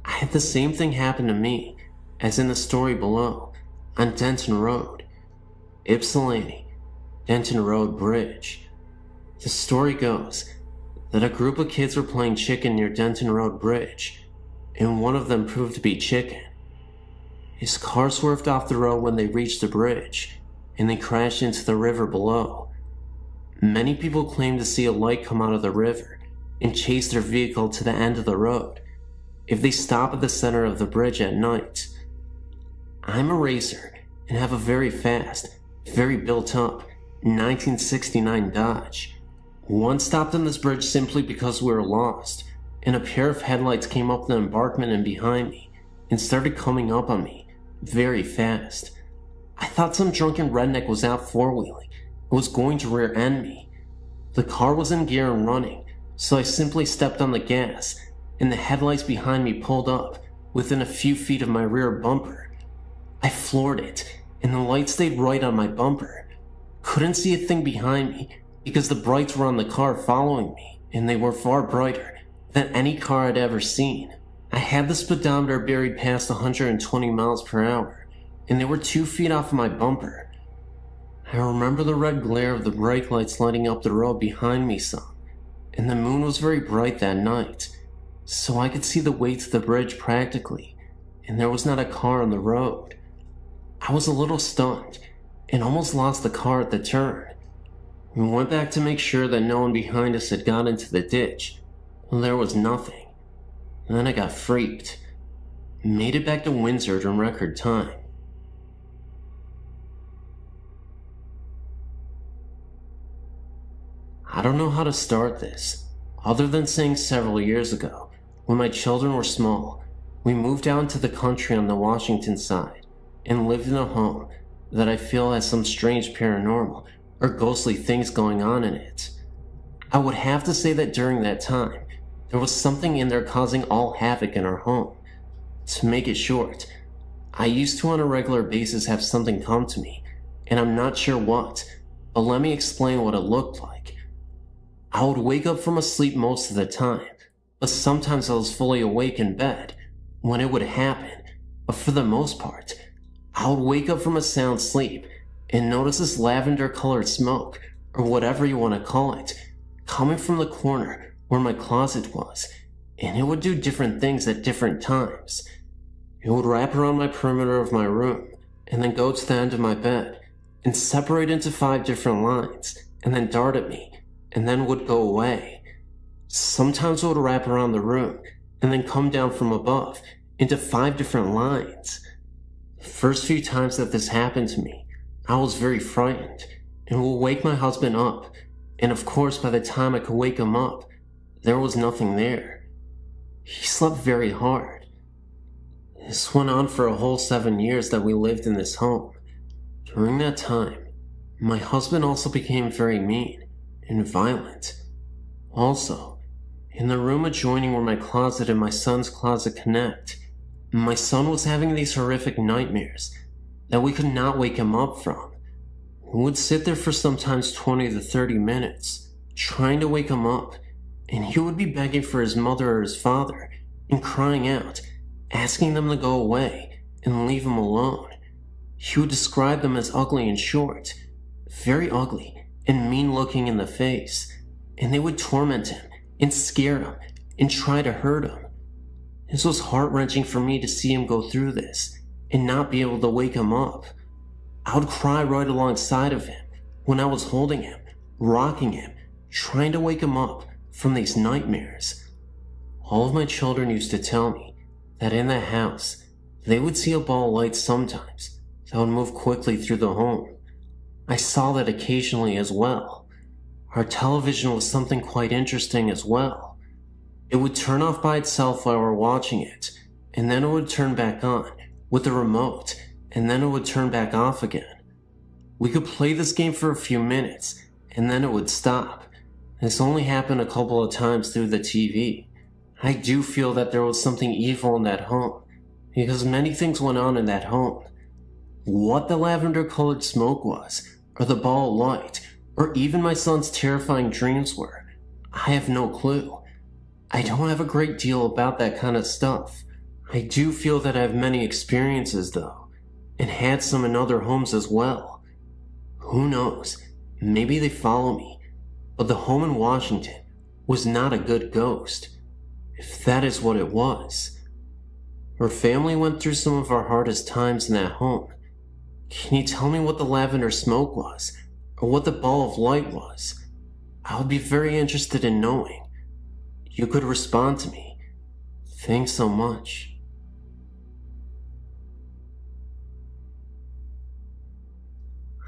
I had the same thing happen to me as in the story below on Denton Road, Ypsilanti, Denton Road Bridge. The story goes that a group of kids were playing chicken near Denton Road Bridge, and one of them proved to be Chicken. His car swerved off the road when they reached the bridge, and they crashed into the river below. Many people claim to see a light come out of the river and chase their vehicle to the end of the road if they stop at the center of the bridge at night. I'm a racer and have a very fast, very built up 1969 Dodge. Once stopped on this bridge simply because we were lost, and a pair of headlights came up the embankment and behind me and started coming up on me very fast. I thought some drunken redneck was out four-wheeling and was going to rear-end me. The car was in gear and running, so I simply stepped on the gas, and the headlights behind me pulled up within a few feet of my rear bumper. I floored it, and the light stayed right on my bumper. Couldn't see a thing behind me because the brights were on the car following me, and they were far brighter than any car I'd ever seen. I had the speedometer buried past 120 miles per hour, and they were 2 feet off of my bumper. I remember the red glare of the brake lights lighting up the road behind me some, and the moon was very bright that night, so I could see the way to the bridge practically, and there was not a car on the road. I was a little stunned, and almost lost the car at the turn. We went back to make sure that no one behind us had got into the ditch. Well, there was nothing. And then I got freaked. Made it back to Windsor in record time. I don't know how to start this, other than saying several years ago, when my children were small, we moved out into the country on the Washington side and lived in a home that I feel has some strange paranormal or ghostly things going on in it. I would have to say that during that time, there was something in there causing all havoc in our home. To make it short, I used to on a regular basis have something come to me, and I'm not sure what, but let me explain what it looked like. I would wake up from a sleep most of the time, but sometimes I was fully awake in bed when it would happen, but for the most part, I would wake up from a sound sleep and notice this lavender-colored smoke, or whatever you want to call it, coming from the corner where my closet was, and it would do different things at different times. It would wrap around my perimeter of my room, and then go to the end of my bed, and separate into 5 different lines, and then dart at me, and then would go away. Sometimes it would wrap around the room, and then come down from above, into 5 different lines. The first few times that this happened to me, I was very frightened, and would wake my husband up, and of course by the time I could wake him up, there was nothing there. He slept very hard. This went on for a whole 7 years that we lived in this home. During that time, my husband also became very mean and violent. Also, in the room adjoining where my closet and my son's closet connect, my son was having these horrific nightmares that we could not wake him up from. We would sit there for sometimes 20 to 30 minutes, trying to wake him up, and he would be begging for his mother or his father, and crying out, asking them to go away and leave him alone. He would describe them as ugly and short, very ugly and mean looking in the face, and they would torment him and scare him and try to hurt him. This was heart-wrenching for me to see him go through this and not be able to wake him up. I would cry right alongside of him when I was holding him, rocking him, trying to wake him up from these nightmares. All of my children used to tell me that in the house, they would see a ball of light sometimes that would move quickly through the home. I saw that occasionally as well. Our television was something quite interesting as well. It would turn off by itself while we were watching it, and then it would turn back on with the remote, and then it would turn back off again. We could play this game for a few minutes, and then it would stop. This only happened a couple of times through the TV. I do feel that there was something evil in that home, because many things went on in that home. What the lavender-colored smoke was, or the ball of light, or even my son's terrifying dreams were, I have no clue. I don't have a great deal about that kind of stuff. I do feel that I have many experiences, though, and had some in other homes as well. Who knows, maybe they follow me, but the home in Washington was not a good ghost, if that is what it was. Our family went through some of our hardest times in that home. Can you tell me what the lavender smoke was, or what the ball of light was? I would be very interested in knowing. You could respond to me. Thanks so much.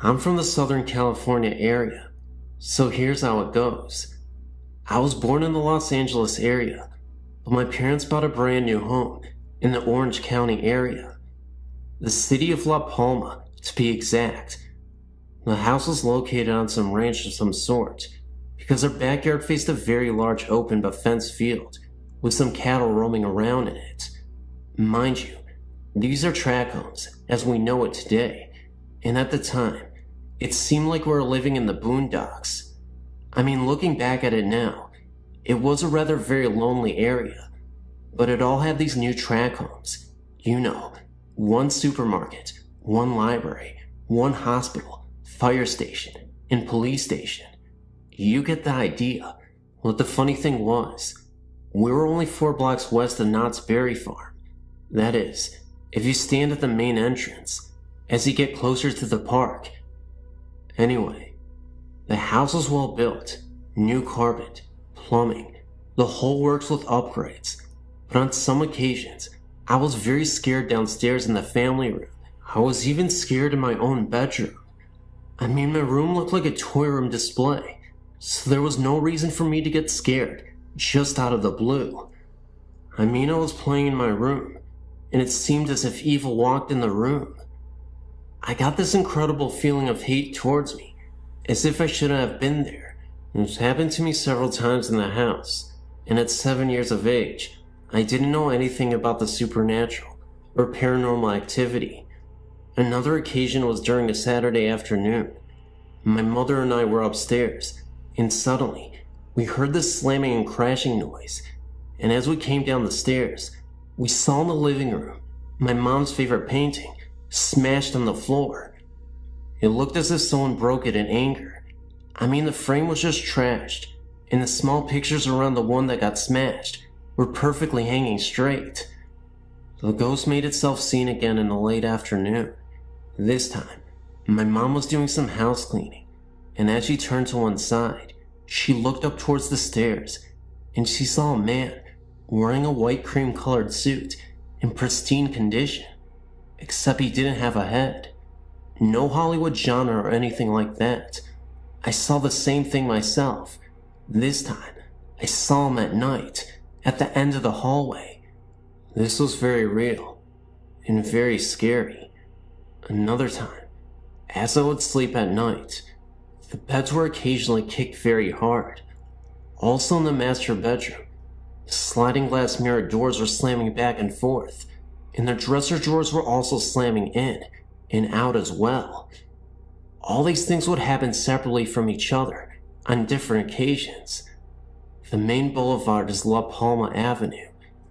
I'm from the Southern California area, so here's how it goes. I was born in the Los Angeles area, but my parents bought a brand new home in the Orange County area. The city of La Palma, to be exact. The house was located on some ranch of some sort, because our backyard faced a very large open but fenced field, with some cattle roaming around in it. Mind you, these are tract homes, as we know it today, and at the time, it seemed like we were living in the boondocks. I mean, looking back at it now, it was a rather very lonely area, but it all had these new tract homes. You know, one supermarket, one library, one hospital, fire station, and police station. You get the idea. What the funny thing was, we were only 4 blocks west of Knott's Berry Farm. That is, if you stand at the main entrance, as you get closer to the park. Anyway, the house was well built, new carpet, plumbing, the whole works with upgrades. But on some occasions, I was very scared downstairs in the family room. I was even scared in my own bedroom. I mean, my room looked like a toy room display, so there was no reason for me to get scared, just out of the blue. I mean, I was playing in my room, and it seemed as if evil walked in the room. I got this incredible feeling of hate towards me, as if I shouldn't have been there. It's happened to me several times in the house, and at 7 years of age, I didn't know anything about the supernatural or paranormal activity. Another occasion was during a Saturday afternoon. My mother and I were upstairs, and suddenly, we heard this slamming and crashing noise, and as we came down the stairs, we saw in the living room my mom's favorite painting smashed on the floor. It looked as if someone broke it in anger. I mean, the frame was just trashed, and the small pictures around the one that got smashed were perfectly hanging straight. The ghost made itself seen again in the late afternoon. This time, my mom was doing some house cleaning, and as she turned to one side, she looked up towards the stairs, and she saw a man wearing a white cream-colored suit in pristine condition, except he didn't have a head. No Hollywood genre or anything like that. I saw the same thing myself. This time, I saw him at night, at the end of the hallway. This was very real, and very scary. Another time, as I would sleep at night, the beds were occasionally kicked very hard. Also in the master bedroom, the sliding glass mirror doors were slamming back and forth, and the dresser drawers were also slamming in and out as well. All these things would happen separately from each other on different occasions. The main boulevard is La Palma Avenue,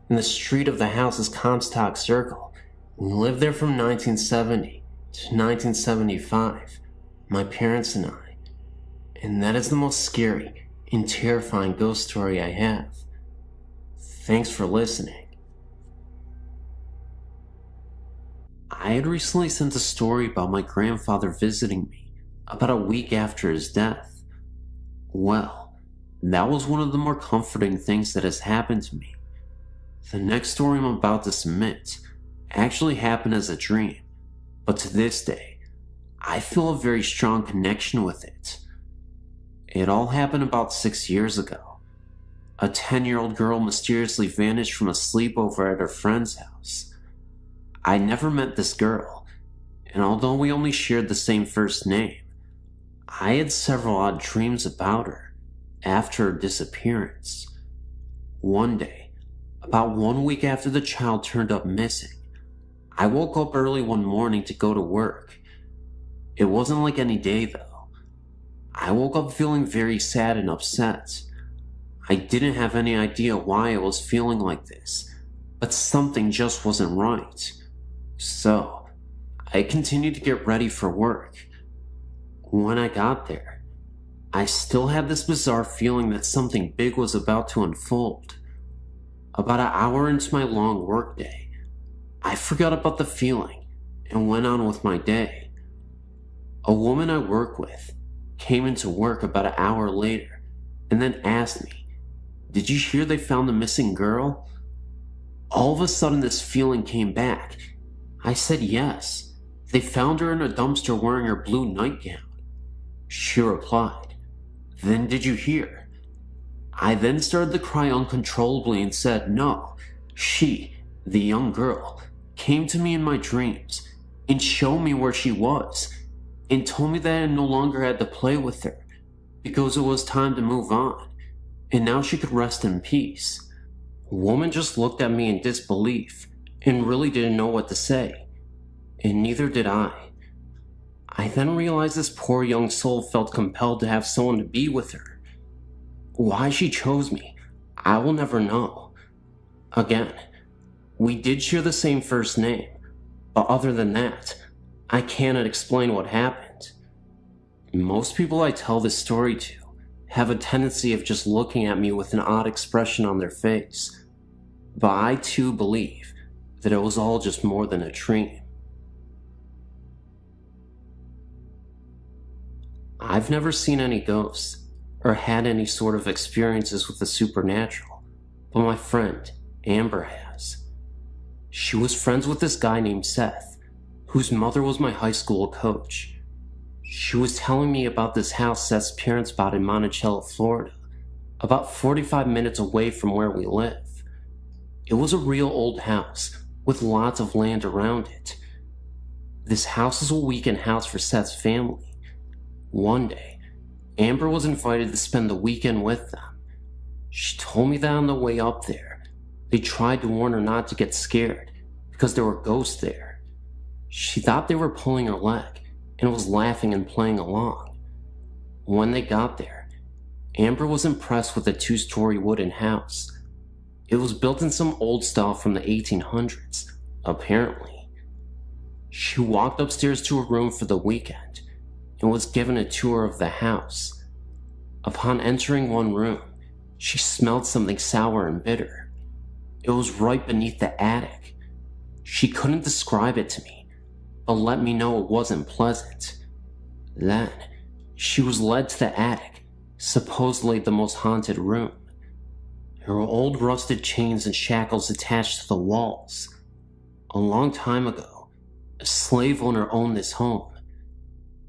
and the street of the house is Comstock Circle. We lived there from 1970 to 1975, my parents and I. And that is the most scary and terrifying ghost story I have. Thanks for listening. I had recently sent a story about my grandfather visiting me about a week after his death. Well, that was one of the more comforting things that has happened to me. The next story I'm about to submit actually happened as a dream, but to this day, I feel a very strong connection with it. It all happened about 6 years ago. A 10-year-old girl mysteriously vanished from a sleepover at her friend's house. I never met this girl, and although we only shared the same first name, I had several odd dreams about her after her disappearance. One day, about 1 week after the child turned up missing, I woke up early one morning to go to work. It wasn't like any day though. I woke up feeling very sad and upset. I didn't have any idea why I was feeling like this, but something just wasn't right. So, I continued to get ready for work. When I got there, I still had this bizarre feeling that something big was about to unfold. About an hour into my long workday, I forgot about the feeling and went on with my day. A woman I work with came into work about an hour later and then asked me, "Did you hear they found the missing girl?" All of a sudden this feeling came back. I said yes. They found her in a dumpster wearing her blue nightgown. She replied, "Then did you hear?" I then started to cry uncontrollably and said no. She, the young girl, came to me in my dreams and showed me where she was and told me that I no longer had to play with her because it was time to move on and now she could rest in peace. The woman just looked at me in disbelief and really didn't know what to say, and neither did I. I then realized this poor young soul felt compelled to have someone to be with her. Why she chose me, I will never know. Again, we did share the same first name, but other than that, I cannot explain what happened. Most people I tell this story to have a tendency of just looking at me with an odd expression on their face, but I too believe that it was all just more than a dream. I've never seen any ghosts or had any sort of experiences with the supernatural, but my friend, Amber, has. She was friends with this guy named Seth, whose mother was my high school coach. She was telling me about this house Seth's parents bought in Monticello, Florida, about 45 minutes away from where we live. It was a real old house with lots of land around it. This house was a weekend house for Seth's family. One day, Amber was invited to spend the weekend with them. She told me that on the way up there, they tried to warn her not to get scared because there were ghosts there. She thought they were pulling her leg and was laughing and playing along. When they got there, Amber was impressed with the 2-story wooden house. It was built in some old style from the 1800s, apparently. She walked upstairs to her room for the weekend and was given a tour of the house. Upon entering one room, she smelled something sour and bitter. It was right beneath the attic. She couldn't describe it to me, but let me know it wasn't pleasant. Then, she was led to the attic, supposedly the most haunted room. There were old rusted chains and shackles attached to the walls. A long time ago, a slave owner owned this home.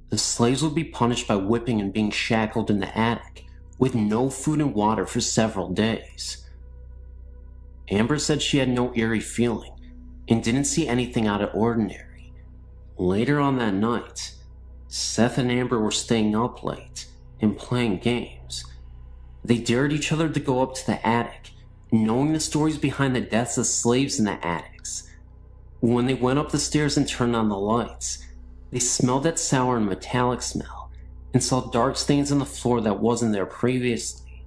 The slaves would be punished by whipping and being shackled in the attic, with no food and water for several days. Amber said she had no eerie feeling, and didn't see anything out of ordinary. Later on that night, Seth and Amber were staying up late and playing games. They dared each other to go up to the attic, knowing the stories behind the deaths of slaves in the attics. When they went up the stairs and turned on the lights, they smelled that sour and metallic smell and saw dark stains on the floor that wasn't there previously.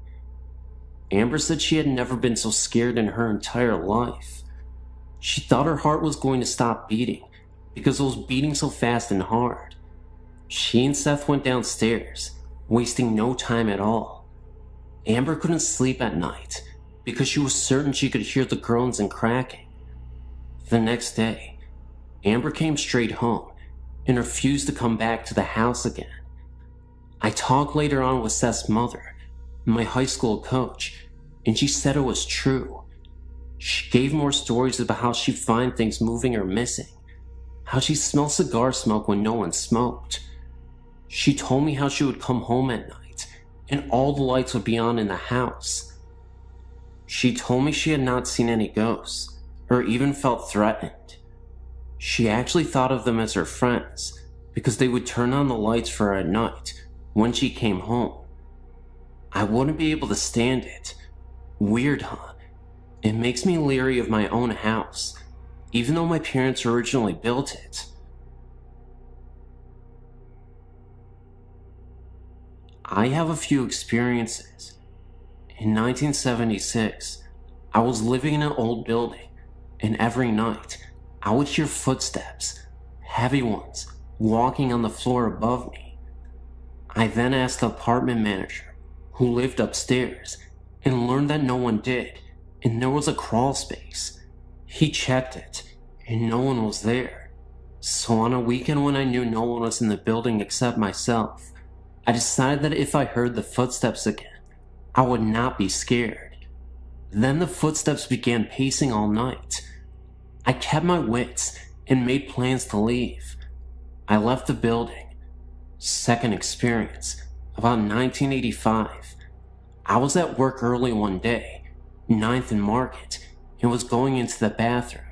Amber said she had never been so scared in her entire life. She thought her heart was going to stop beating because it was beating so fast and hard. She and Seth went downstairs, wasting no time at all. Amber couldn't sleep at night because she was certain she could hear the groans and cracking. The next day, Amber came straight home and refused to come back to the house again. I talked later on with Seth's mother, my high school coach, and she said it was true. She gave more stories about how she'd find things moving or missing, how she smelled cigar smoke when no one smoked. She told me how she would come home at night and all the lights would be on in the house. She told me she had not seen any ghosts or even felt threatened. She actually thought of them as her friends because they would turn on the lights for her at night when she came home. I wouldn't be able to stand it. Weird, huh? It makes me leery of my own house. even though my parents originally built it. I have a few experiences. In 1976, I was living in an old building, and every night I would hear footsteps, heavy ones, walking on the floor above me. I then asked the apartment manager, who lived upstairs, and learned that no one did, and there was a crawl space. He checked it, and no one was there. So on a weekend when I knew no one was in the building except myself, I decided that if I heard the footsteps again, I would not be scared. Then the footsteps began pacing all night. I kept my wits and made plans to leave. I left the building. Second experience, about 1985. I was at work early one day, 9th and Market, and was going into the bathroom.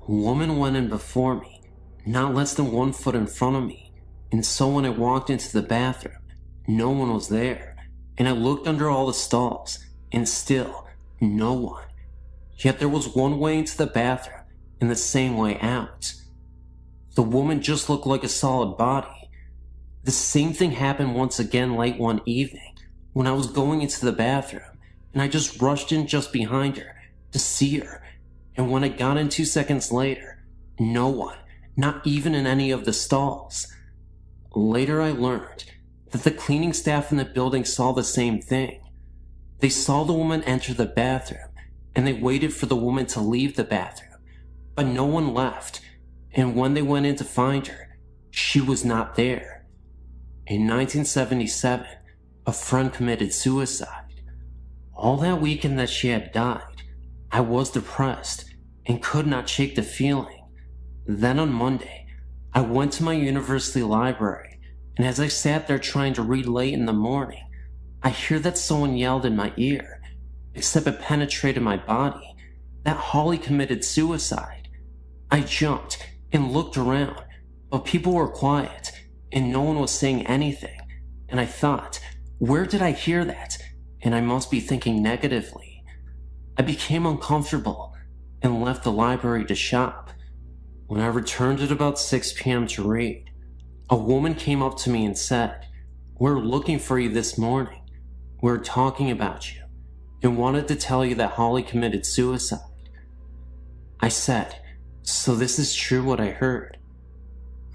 A woman went in before me, not less than 1 foot in front of me, and so when I walked into the bathroom, no one was there, and I looked under all the stalls, and still, no one. Yet there was one way into the bathroom, and the same way out. The woman just looked like a solid body. The same thing happened once again late one evening, when I was going into the bathroom, and I just rushed in just behind her to see her, and when I got in 2 seconds later, no one, not even in any of the stalls. Later I learned that the cleaning staff in the building saw the same thing. They saw the woman enter the bathroom, and they waited for the woman to leave the bathroom, but no one left, and when they went in to find her, she was not there. In 1977, a friend committed suicide. All that weekend that she had died, I was depressed and could not shake the feeling. Then on Monday, I went to my university library, and as I sat there trying to read late in the morning, I hear that someone yelled in my ear, except it penetrated my body, that Holly committed suicide. I jumped and looked around, but people were quiet, and no one was saying anything, and I thought, where did I hear that? And I must be thinking negatively. I became uncomfortable and left the library to shop. When I returned at about 6 p.m. to read, a woman came up to me and said, "We're looking for you this morning. We're talking about you and wanted to tell you that Holly committed suicide." I said, "So this is true what I heard?"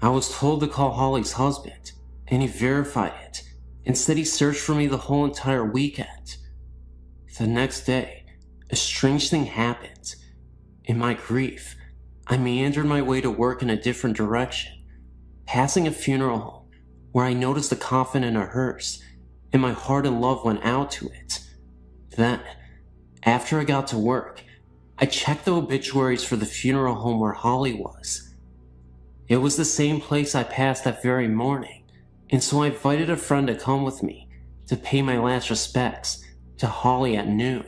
I was told to call Holly's husband, and he verified it and said he searched for me the whole entire weekend. The next day, a strange thing happened. In my grief, I meandered my way to work in a different direction, passing a funeral home where I noticed a coffin in a hearse, and my heart and love went out to it. Then, after I got to work, I checked the obituaries for the funeral home where Holly was. It was the same place I passed that very morning, and so I invited a friend to come with me to pay my last respects to Holly at noon.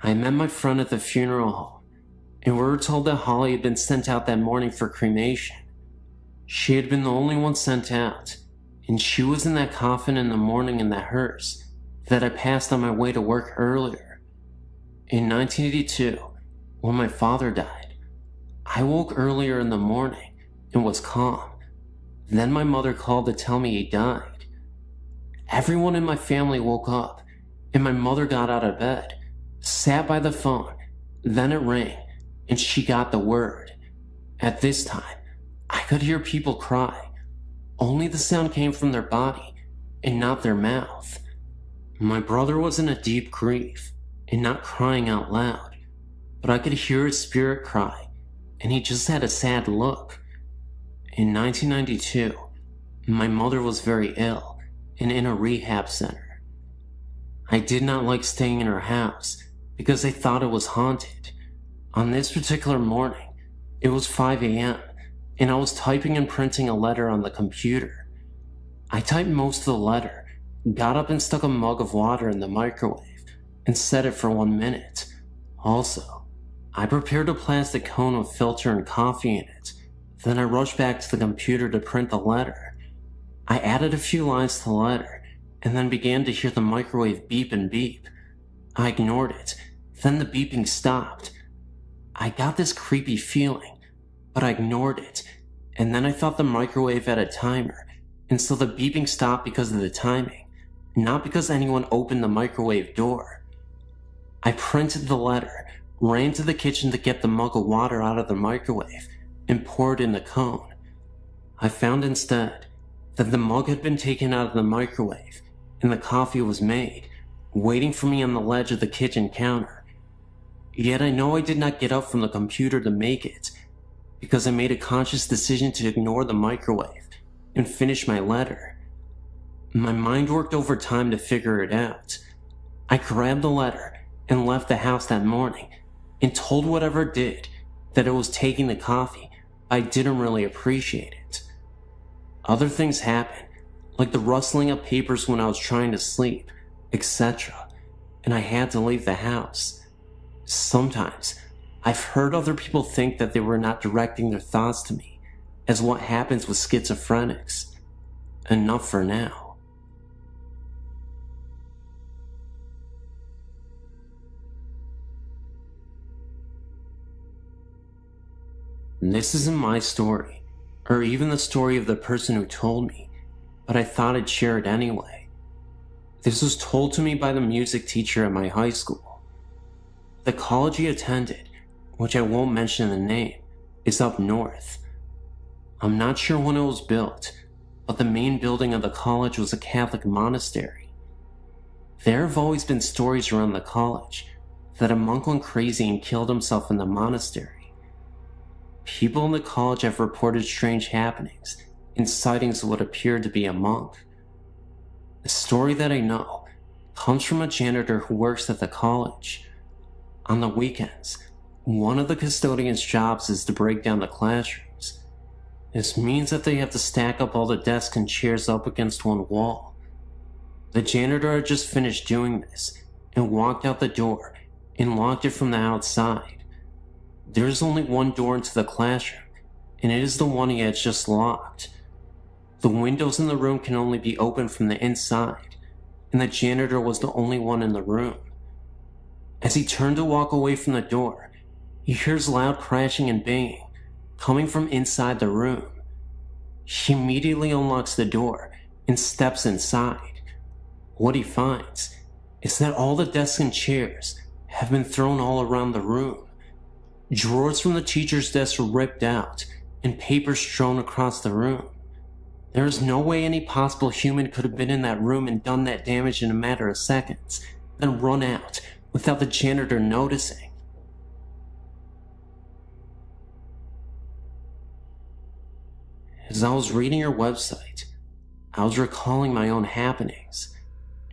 I met my friend at the funeral home, and we were told that Holly had been sent out that morning for cremation. She had been the only one sent out, and she was in that coffin in the morning in that hearse that I passed on my way to work earlier. In 1982, when my father died, I woke earlier in the morning and was calm. Then my mother called to tell me he died. Everyone in my family woke up, and my mother got out of bed, sat by the phone, then it rang, and she got the word. At this time, I could hear people cry. Only the sound came from their body and not their mouth. My brother was in a deep grief and not crying out loud, but I could hear his spirit cry, and he just had a sad look. In 1992, my mother was very ill and in a rehab center. I did not like staying in her house because I thought it was haunted. On this particular morning, it was 5 a.m., and I was typing and printing a letter on the computer. I typed most of the letter, got up and stuck a mug of water in the microwave, and set it for 1 minute. Also, I prepared a plastic cone with filter and coffee in it. Then I rushed back to the computer to print the letter. I added a few lines to the letter, and then began to hear the microwave beep and beep. I ignored it, then the beeping stopped. I got this creepy feeling, but I ignored it, and then I thought the microwave had a timer, and so the beeping stopped because of the timing, not because anyone opened the microwave door. I printed the letter, ran to the kitchen to get the mug of water out of the microwave, and poured in the cone. I found instead that the mug had been taken out of the microwave, and the coffee was made, waiting for me on the ledge of the kitchen counter. Yet I know I did not get up from the computer to make it, because I made a conscious decision to ignore the microwave and finish my letter. My mind worked overtime to figure it out. I grabbed the letter and left the house that morning and told whatever did that it was taking the coffee. I didn't really appreciate it. Other things happened, like the rustling of papers when I was trying to sleep, etc., and I had to leave the house. Sometimes, I've heard other people think that they were not directing their thoughts to me, as what happens with schizophrenics. Enough for now. This isn't my story, or even the story of the person who told me, but I thought I'd share it anyway. This was told to me by the music teacher at my high school. The college he attended, which I won't mention the name, is up north. I'm not sure when it was built, but the main building of the college was a Catholic monastery. There have always been stories around the college that a monk went crazy and killed himself in the monastery. People in the college have reported strange happenings and sightings of what appeared to be a monk. The story that I know comes from a janitor who works at the college. On the weekends, one of the custodian's jobs is to break down the classrooms. This means that they have to stack up all the desks and chairs up against one wall. The janitor had just finished doing this and walked out the door and locked it from the outside. There is only one door into the classroom, and it is the one he had just locked. The windows in the room can only be opened from the inside, and the janitor was the only one in the room. As he turned to walk away from the door, he hears loud crashing and banging coming from inside the room. He immediately unlocks the door and steps inside. What he finds is that all the desks and chairs have been thrown all around the room. Drawers from the teacher's desk were ripped out and papers strewn across the room. There is no way any possible human could have been in that room and done that damage in a matter of seconds, then run out without the janitor noticing. As I was reading your website, I was recalling my own happenings.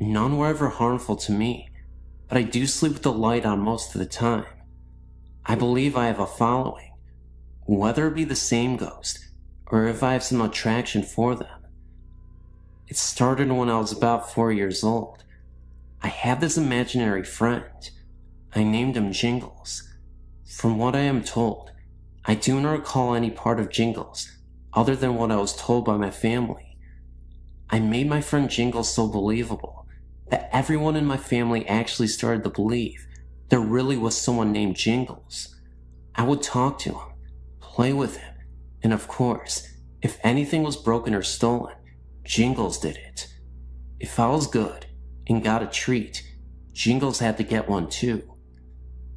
None were ever harmful to me, but I do sleep with the light on most of the time. I believe I have a following, whether it be the same ghost, or if I have some attraction for them. It started when I was about 4 years old. I had this imaginary friend. I named him Jingles. From what I am told, I do not recall any part of Jingles other than what I was told by my family. I made my friend Jingles so believable that everyone in my family actually started to believe there really was someone named Jingles. I would talk to him, play with him, and of course, if anything was broken or stolen, Jingles did it. If I was good and got a treat, Jingles had to get one too.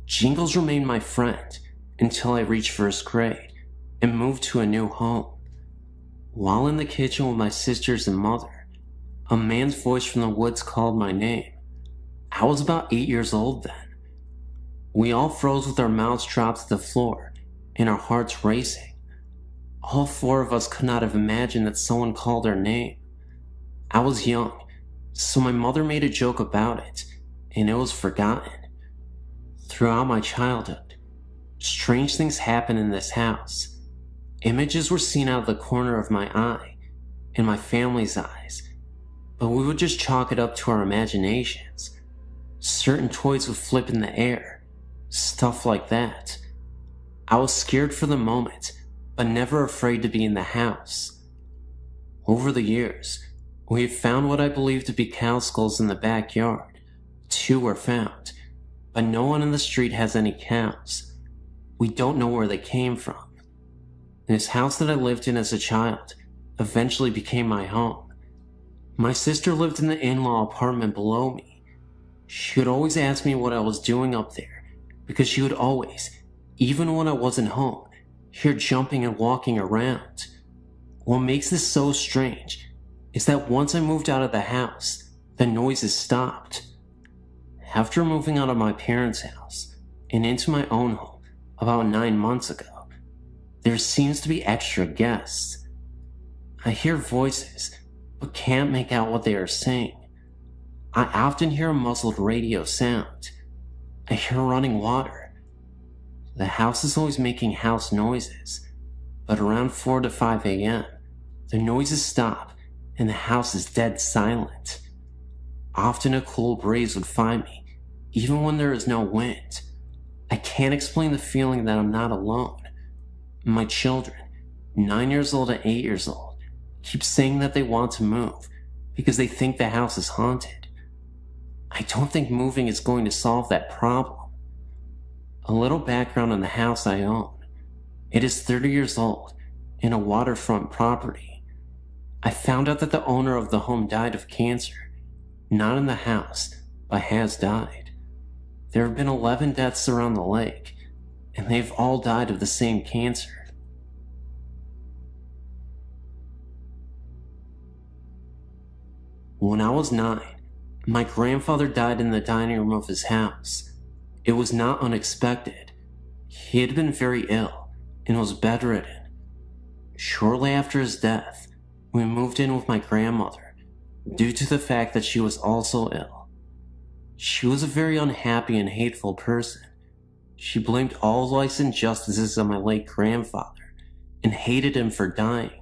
Jingles remained my friend until I reached first grade and moved to a new home. While in the kitchen with my sisters and mother, a man's voice from the woods called my name. I was about 8 years old then. We all froze with our mouths dropped to the floor and our hearts racing. All 4 of us could not have imagined that someone called our name. I was young, so my mother made a joke about it, and it was forgotten. Throughout my childhood, strange things happened in this house. Images were seen out of the corner of my eye and my family's eyes, but we would just chalk it up to our imaginations. Certain toys would flip in the air, stuff like that. I was scared for the moment, but never afraid to be in the house. Over the years, we have found what I believe to be cow skulls in the backyard. 2 were found, but no one in the street has any cows. We don't know where they came from. This house that I lived in as a child eventually became my home. My sister lived in the in-law apartment below me. She would always ask me what I was doing up there, because she would always, even when I wasn't home, hear jumping and walking around. What makes this so strange is that once I moved out of the house, the noises stopped. After moving out of my parents' house and into my own home about 9 months ago, there seems to be extra guests. I hear voices, but can't make out what they are saying. I often hear a muffled radio sound. I hear running water. The house is always making house noises, but around 4 to 5 a.m., the noises stop and the house is dead silent. Often a cool breeze would find me, even when there is no wind. I can't explain the feeling that I'm not alone. My children, 9 years old and 8 years old, keep saying that they want to move because they think the house is haunted. I don't think moving is going to solve that problem. A little background on the house I own. It is 30 years old and a waterfront property. I found out that the owner of the home died of cancer, not in the house, but has died. There have been 11 deaths around the lake, and they've all died of the same cancer. When I was 9, my grandfather died in the dining room of his house. It was not unexpected. He had been very ill and was bedridden. Shortly after his death, we moved in with my grandmother due to the fact that she was also ill. She was a very unhappy and hateful person. She blamed all life's injustices on my late grandfather and hated him for dying.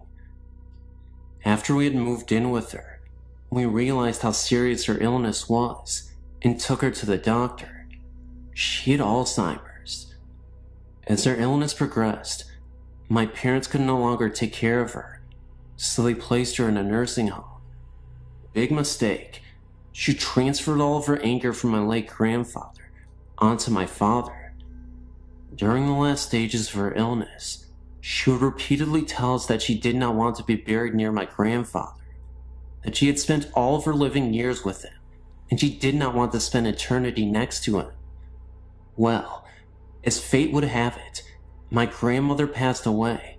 After we had moved in with her, we realized how serious her illness was and took her to the doctor. She had Alzheimer's. As her illness progressed, my parents could no longer take care of her, so they placed her in a nursing home. Big mistake. She transferred all of her anger from my late grandfather onto my father. During the last stages of her illness, she would repeatedly tell us that she did not want to be buried near my grandfather, that she had spent all of her living years with him, and she did not want to spend eternity next to him. Well, as fate would have it, my grandmother passed away.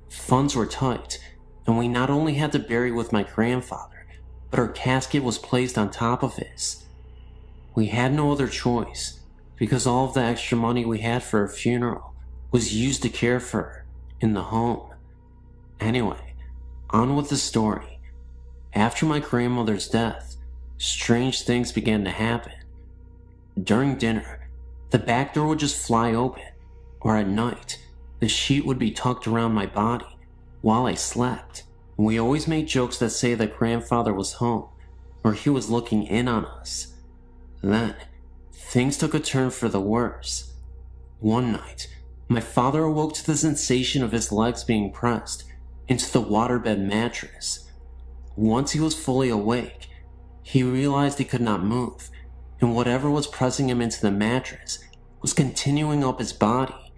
Funds were tight, and we not only had to bury with my grandfather, but her casket was placed on top of his. We had no other choice, because all of the extra money we had for her funeral was used to care for her in the home. Anyway, on with the story. After my grandmother's death, strange things began to happen. During dinner, the back door would just fly open, or at night, the sheet would be tucked around my body while I slept. We always made jokes that say that grandfather was home, or he was looking in on us. Then, things took a turn for the worse. One night, my father awoke to the sensation of his legs being pressed into the waterbed mattress. Once he was fully awake, he realized he could not move, and whatever was pressing him into the mattress was continuing up his body.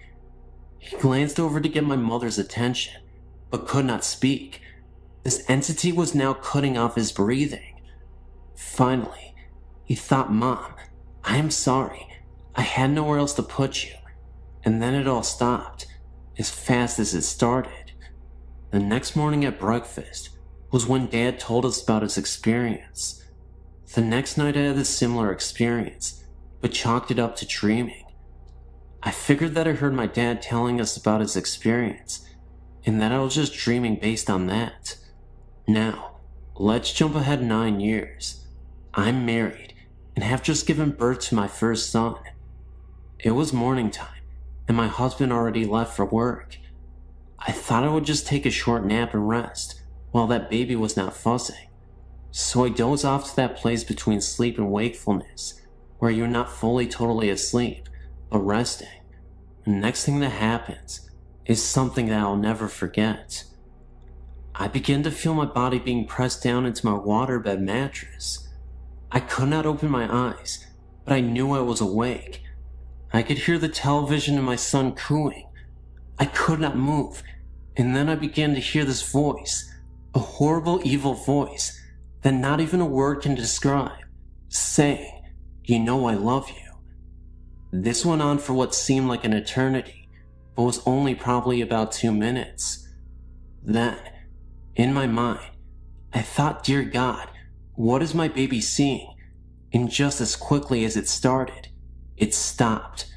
He glanced over to get my mother's attention, but could not speak. This entity was now cutting off his breathing. Finally, he thought, "Mom, I am sorry. I had nowhere else to put you." And then it all stopped, as fast as it started. The next morning at breakfast was when Dad told us about his experience. The next night I had a similar experience, but chalked it up to dreaming. I figured that I heard my dad telling us about his experience, and that I was just dreaming based on that. Now, let's jump ahead 9 years. I'm married, and have just given birth to my first son. It was morning time, and my husband already left for work. I thought I would just take a short nap and rest, while that baby was not fussing. So I dozed off to that place between sleep and wakefulness, where you're not fully totally asleep, but resting. The next thing that happens is something that I'll never forget. I began to feel my body being pressed down into my waterbed mattress. I could not open my eyes, but I knew I was awake. I could hear the television and my son cooing. I could not move, and then I began to hear this voice, a horrible, evil voice that not even a word can describe, saying, "You know I love you." This went on for what seemed like an eternity, but was only probably about 2 minutes. Then, in my mind, I thought, dear God, what is my baby seeing? And just as quickly as it started, it stopped.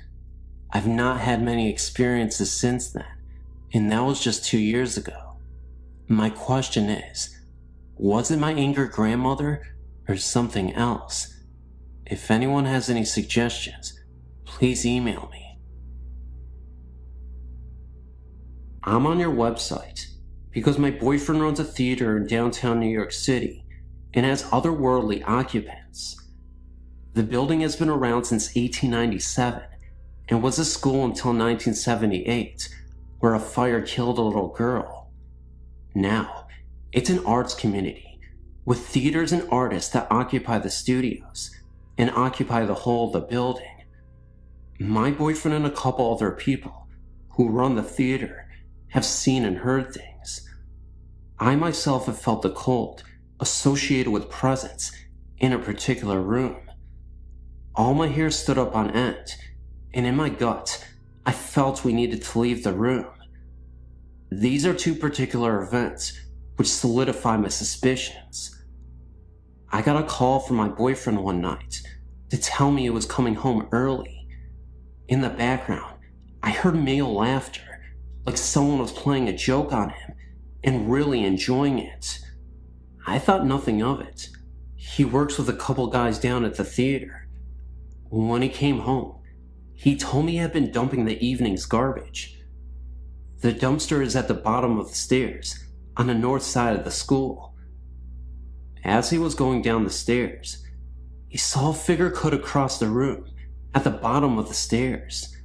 I've not had many experiences since then, and that was just 2 years ago. My question is, was it my angry grandmother or something else? If anyone has any suggestions, please email me. I'm on your website because my boyfriend runs a theater in downtown New York City and has otherworldly occupants. The building has been around since 1897 and was a school until 1978, where a fire killed a little girl. Now, it's an arts community with theaters and artists that occupy the studios and occupy the whole of the building. My boyfriend and a couple other people who run the theater have seen and heard things. I myself have felt the cold associated with presence in a particular room. All my hair stood up on end, and in my gut, I felt we needed to leave the room. These are 2 particular events which solidify my suspicions. I got a call from my boyfriend one night to tell me he was coming home early. In the background, I heard male laughter, like someone was playing a joke on him and really enjoying it. I thought nothing of it. He works with a couple guys down at the theater. When he came home, he told me he had been dumping the evening's garbage. The dumpster is at the bottom of the stairs on the north side of the school. As he was going down the stairs, he saw a figure cut across the room at the bottom of the stairs.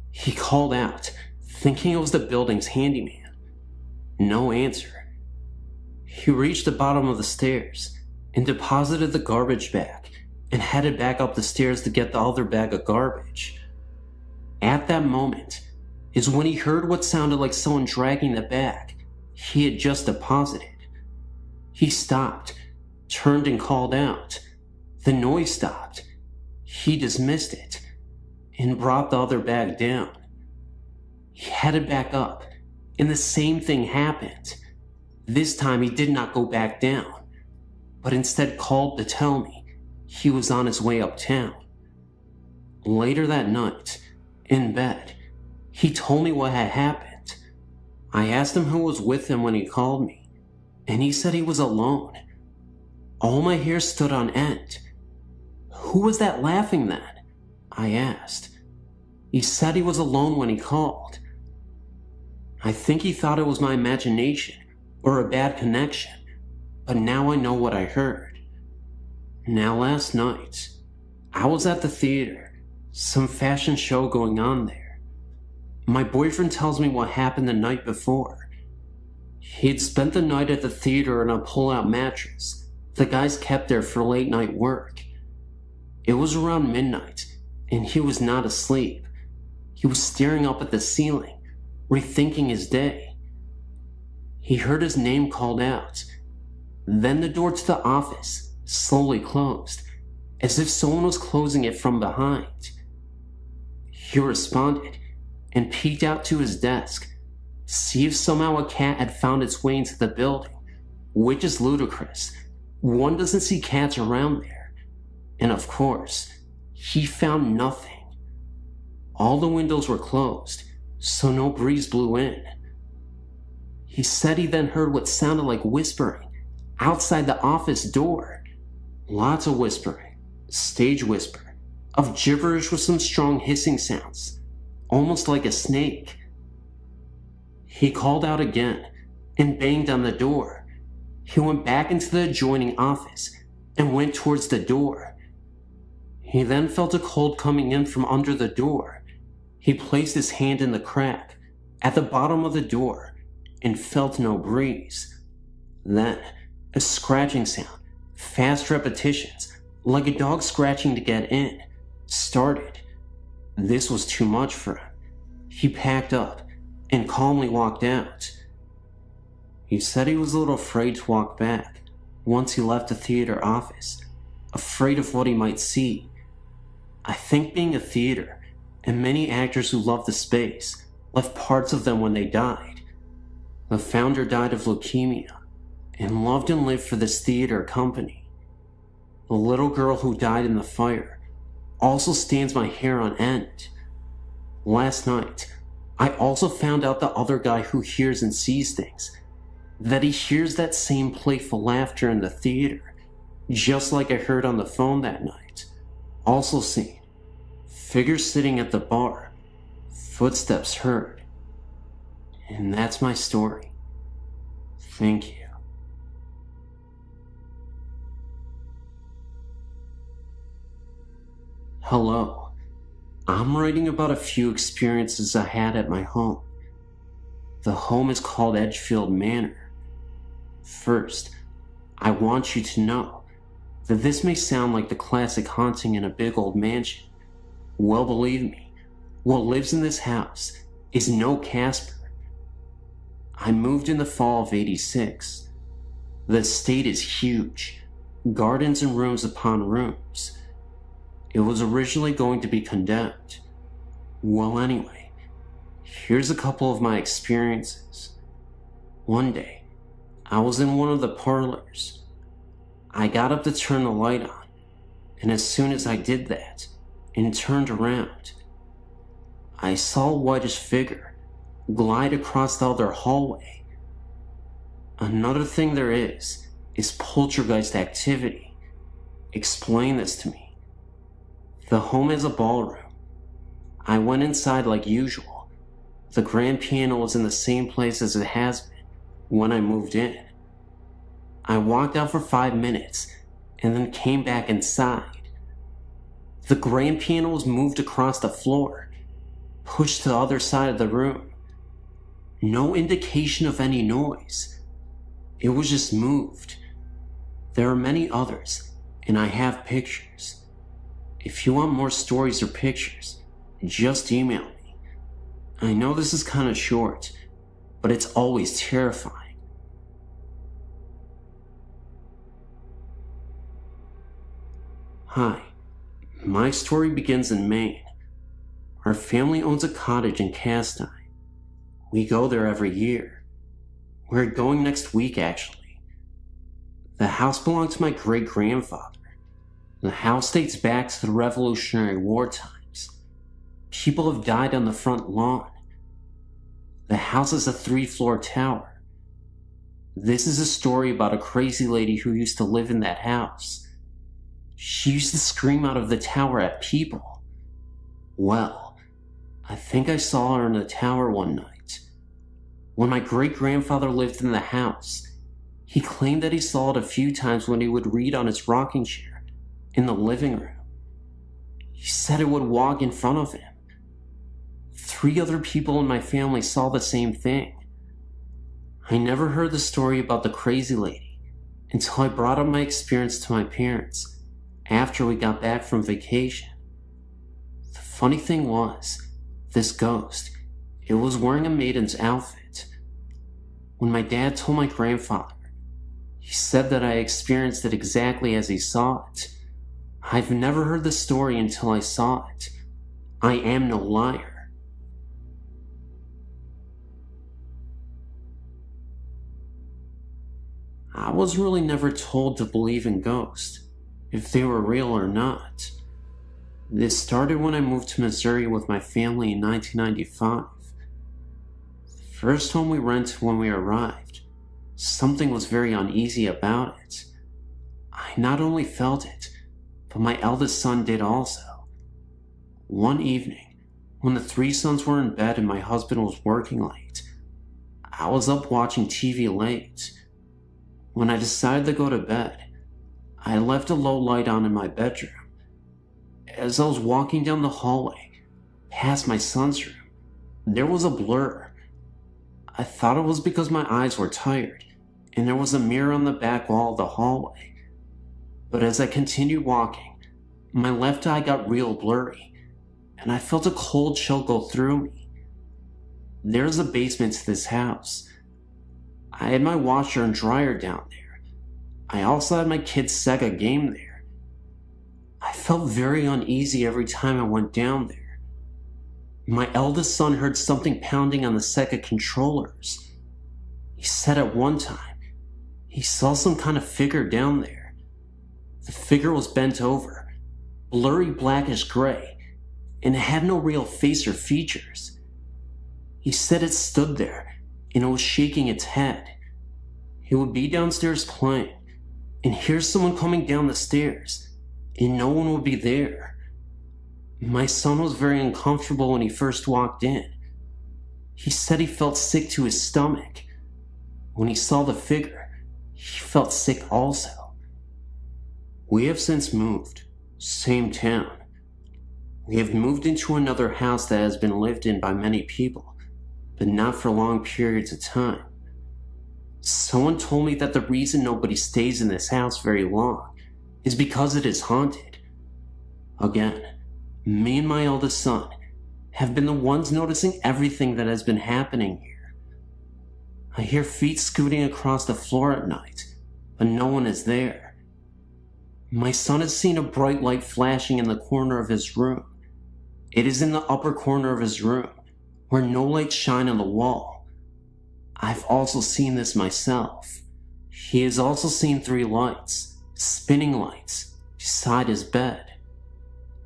He called out, thinking it was the building's handyman. No answer. He reached the bottom of the stairs and deposited the garbage bag and headed back up the stairs to get the other bag of garbage. At that moment is when he heard what sounded like someone dragging the bag he had just deposited. He stopped, turned and called out. The noise stopped. He dismissed it and brought the other bag down. He headed back up, and the same thing happened. This time he did not go back down, but instead called to tell me he was on his way uptown. Later that night, in bed, he told me what had happened. I asked him who was with him when he called me, and he said he was alone. All my hair stood on end. Who was that laughing then? I asked. He said he was alone when he called. I think he thought it was my imagination or a bad connection, but now I know what I heard. Now last night, I was at the theater, some fashion show going on there. My boyfriend tells me what happened the night before. He'd spent the night at the theater in a pull-out mattress the guys kept there for late night work. It was around midnight, and he was not asleep. He was staring up at the ceiling, rethinking his day. He heard his name called out. Then the door to the office slowly closed, as if someone was closing it from behind. He responded and peeked out to his desk to see if somehow a cat had found its way into the building, which is ludicrous. One doesn't see cats around there. And of course, he found nothing. All the windows were closed, so no breeze blew in. He said he then heard what sounded like whispering outside the office door. Lots of whispering, stage whisper, of gibberish with some strong hissing sounds, almost like a snake. He called out again and banged on the door. He went back into the adjoining office and went towards the door. He then felt a cold coming in from under the door. He placed his hand in the crack at the bottom of the door and felt no breeze. Then, a scratching sound, fast repetitions, like a dog scratching to get in, started. This was too much for him. He packed up and calmly walked out. He said he was a little afraid to walk back once he left the theater office, afraid of what he might see. I think being a theater, and many actors who loved the space left parts of them when they died. The founder died of leukemia and loved and lived for this theater company. The little girl who died in the fire also stands my hair on end. Last night, I also found out the other guy who hears and sees things, that he hears that same playful laughter in the theater, just like I heard on the phone that night. Also seen figures sitting at the bar, footsteps heard. And that's my story. Thank you. Hello. I'm writing about a few experiences I had at my home. The home is called Edgefield Manor. First, I want you to know that this may sound like the classic haunting in a big old mansion. Well, believe me, what lives in this house is no Casper. I moved in the fall of '86. The estate is huge, gardens and rooms upon rooms. It was originally going to be condemned. Well, anyway, here's a couple of my experiences. One day, I was in one of the parlors. I got up to turn the light on, and as soon as I did that and turned around, I saw a whitish figure glide across the other hallway. Another thing there is poltergeist activity. Explain this to me. The home has a ballroom. I went inside like usual. The grand piano was in the same place as it has been when I moved in. I walked out for 5 minutes and then came back inside. The grand piano was moved across the floor, pushed to the other side of the room. No indication of any noise. It was just moved. There are many others, and I have pictures. If you want more stories or pictures, just email me. I know this is kind of short, but it's always terrifying. Hi, my story begins in Maine. Our family owns a cottage in Castine. We go there every year. We're going next week, actually. The house belonged to my great-grandfather. The house dates back to the Revolutionary War times. People have died on the front lawn. The house is a 3-floor tower. This is a story about a crazy lady who used to live in that house. She used to scream out of the tower at people. Well, I think I saw her in the tower one night. When my great-grandfather lived in the house, he claimed that he saw it a few times when he would read on his rocking chair in the living room. He said it would walk in front of him. 3 other people in my family saw the same thing. I never heard the story about the crazy lady until I brought up my experience to my parents after we got back from vacation. The funny thing was, this ghost, it was wearing a maiden's outfit. When my dad told my grandfather, he said that I experienced it exactly as he saw it. I've never heard the story until I saw it. I am no liar. I was really never told to believe in ghosts, if they were real or not. This started when I moved to Missouri with my family in 1995. The first home we rented when we arrived, something was very uneasy about it. I not only felt it, but my eldest son did also. One evening, when the 3 sons were in bed and my husband was working late, I was up watching TV late. When I decided to go to bed, I left a low light on in my bedroom. As I was walking down the hallway, past my son's room, there was a blur. I thought it was because my eyes were tired, and there was a mirror on the back wall of the hallway. But as I continued walking, my left eye got real blurry, and I felt a cold chill go through me. There's a basement to this house. I had my washer and dryer down there. I also had my kid's Sega game there. I felt very uneasy every time I went down there. My eldest son heard something pounding on the Sega controllers. He said at one time he saw some kind of figure down there. The figure was bent over, blurry blackish gray, and it had no real face or features. He said it stood there and it was shaking its head. He would be downstairs playing and hear someone coming down the stairs, and no one would be there. My son was very uncomfortable when he first walked in. He said he felt sick to his stomach. When he saw the figure, he felt sick also. We have since moved. Same town. We have moved into another house that has been lived in by many people, but not for long periods of time. Someone told me that the reason nobody stays in this house very long is because it is haunted. Again, me and my eldest son have been the ones noticing everything that has been happening here. I hear feet scooting across the floor at night, but no one is there. My son has seen a bright light flashing in the corner of his room. It is in the upper corner of his room, where no lights shine on the wall. I've also seen this myself. He has also seen 3 lights, spinning lights, beside his bed.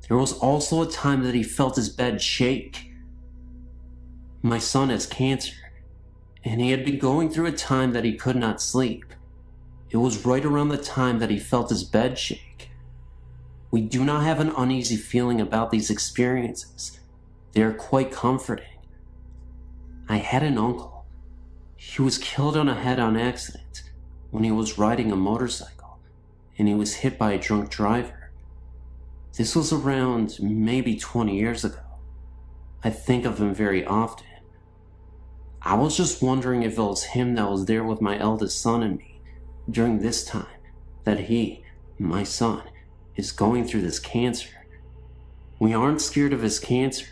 There was also a time that he felt his bed shake. My son has cancer, and he had been going through a time that he could not sleep. It was right around the time that he felt his bed shake. We do not have an uneasy feeling about these experiences. They are quite comforting. I had an uncle. He was killed on a head-on accident when he was riding a motorcycle, and he was hit by a drunk driver. This was around maybe 20 years ago. I think of him very often. I was just wondering if it was him that was there with my eldest son and me during this time that he, my son, is going through this cancer. We aren't scared of his cancer,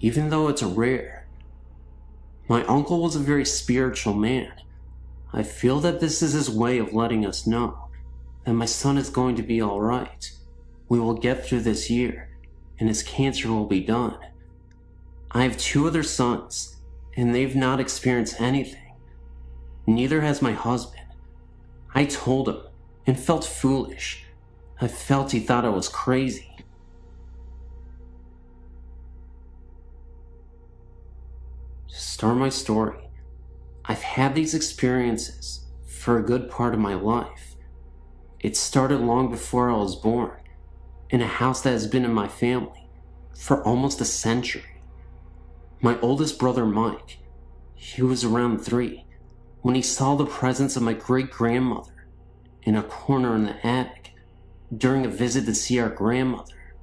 even though it's rare. My uncle was a very spiritual man. I feel that this is his way of letting us know that my son is going to be alright. We will get through this year, and his cancer will be done. I have 2 other sons, and they've not experienced anything. Neither has my husband. I told him, and felt foolish. I felt he thought I was crazy. To start my story, I've had these experiences for a good part of my life. It started long before I was born, in a house that has been in my family for almost a century. My oldest brother Mike, he was around 3 when he saw the presence of my great-grandmother in a corner in the attic during a visit to see our grandmother.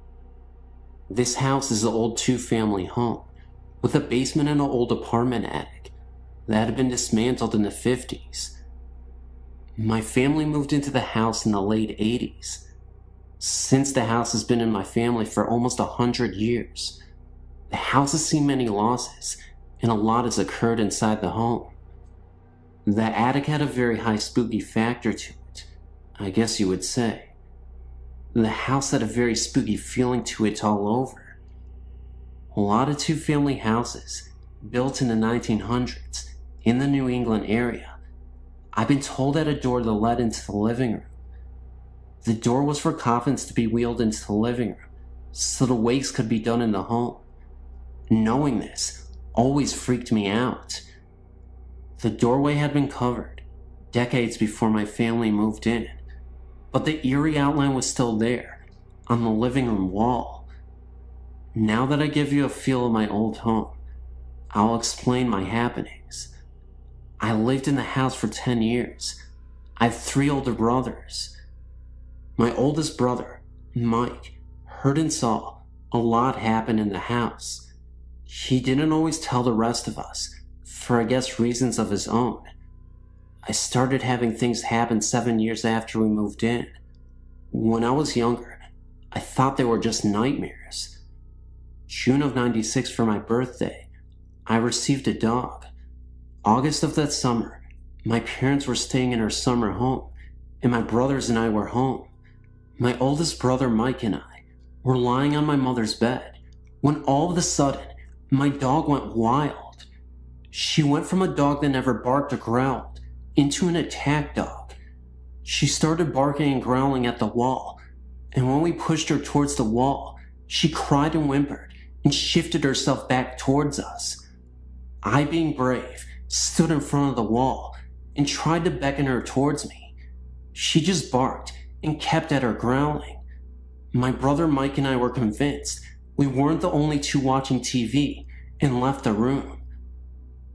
This house is an old 2-family home with a basement and an old apartment attic that had been dismantled in the 50s. My family moved into the house in the late 80s. Since the house has been in my family for almost 100 years, the house has seen many losses, and a lot has occurred inside the home. The attic had a very high spooky factor to it, I guess you would say. The house had a very spooky feeling to it all over. A lot of 2-family houses, built in the 1900s, in the New England area. I've been told that a door that led into the living room. The door was for coffins to be wheeled into the living room, so the wakes could be done in the home. Knowing this always freaked me out. The doorway had been covered, decades before my family moved in, but the eerie outline was still there, on the living room wall. Now that I give you a feel of my old home, I'll explain my happenings. I lived in the house for 10 years. I have 3 older brothers. My oldest brother, Mike, heard and saw a lot happen in the house. He didn't always tell the rest of us, for I guess reasons of his own. I started having things happen 7 years after we moved in. When I was younger, I thought they were just nightmares. June of 96 for my birthday, I received a dog. August of that summer, my parents were staying in our summer home, and my brothers and I were home. My oldest brother Mike and I were lying on my mother's bed when all of a sudden, my dog went wild. She went from a dog that never barked or growled into an attack dog. She started barking and growling at the wall, and when we pushed her towards the wall, she cried and whimpered and shifted herself back towards us. I, being brave, stood in front of the wall and tried to beckon her towards me. She just barked and kept at her growling. My brother Mike and I were convinced we weren't the only two watching TV and left the room.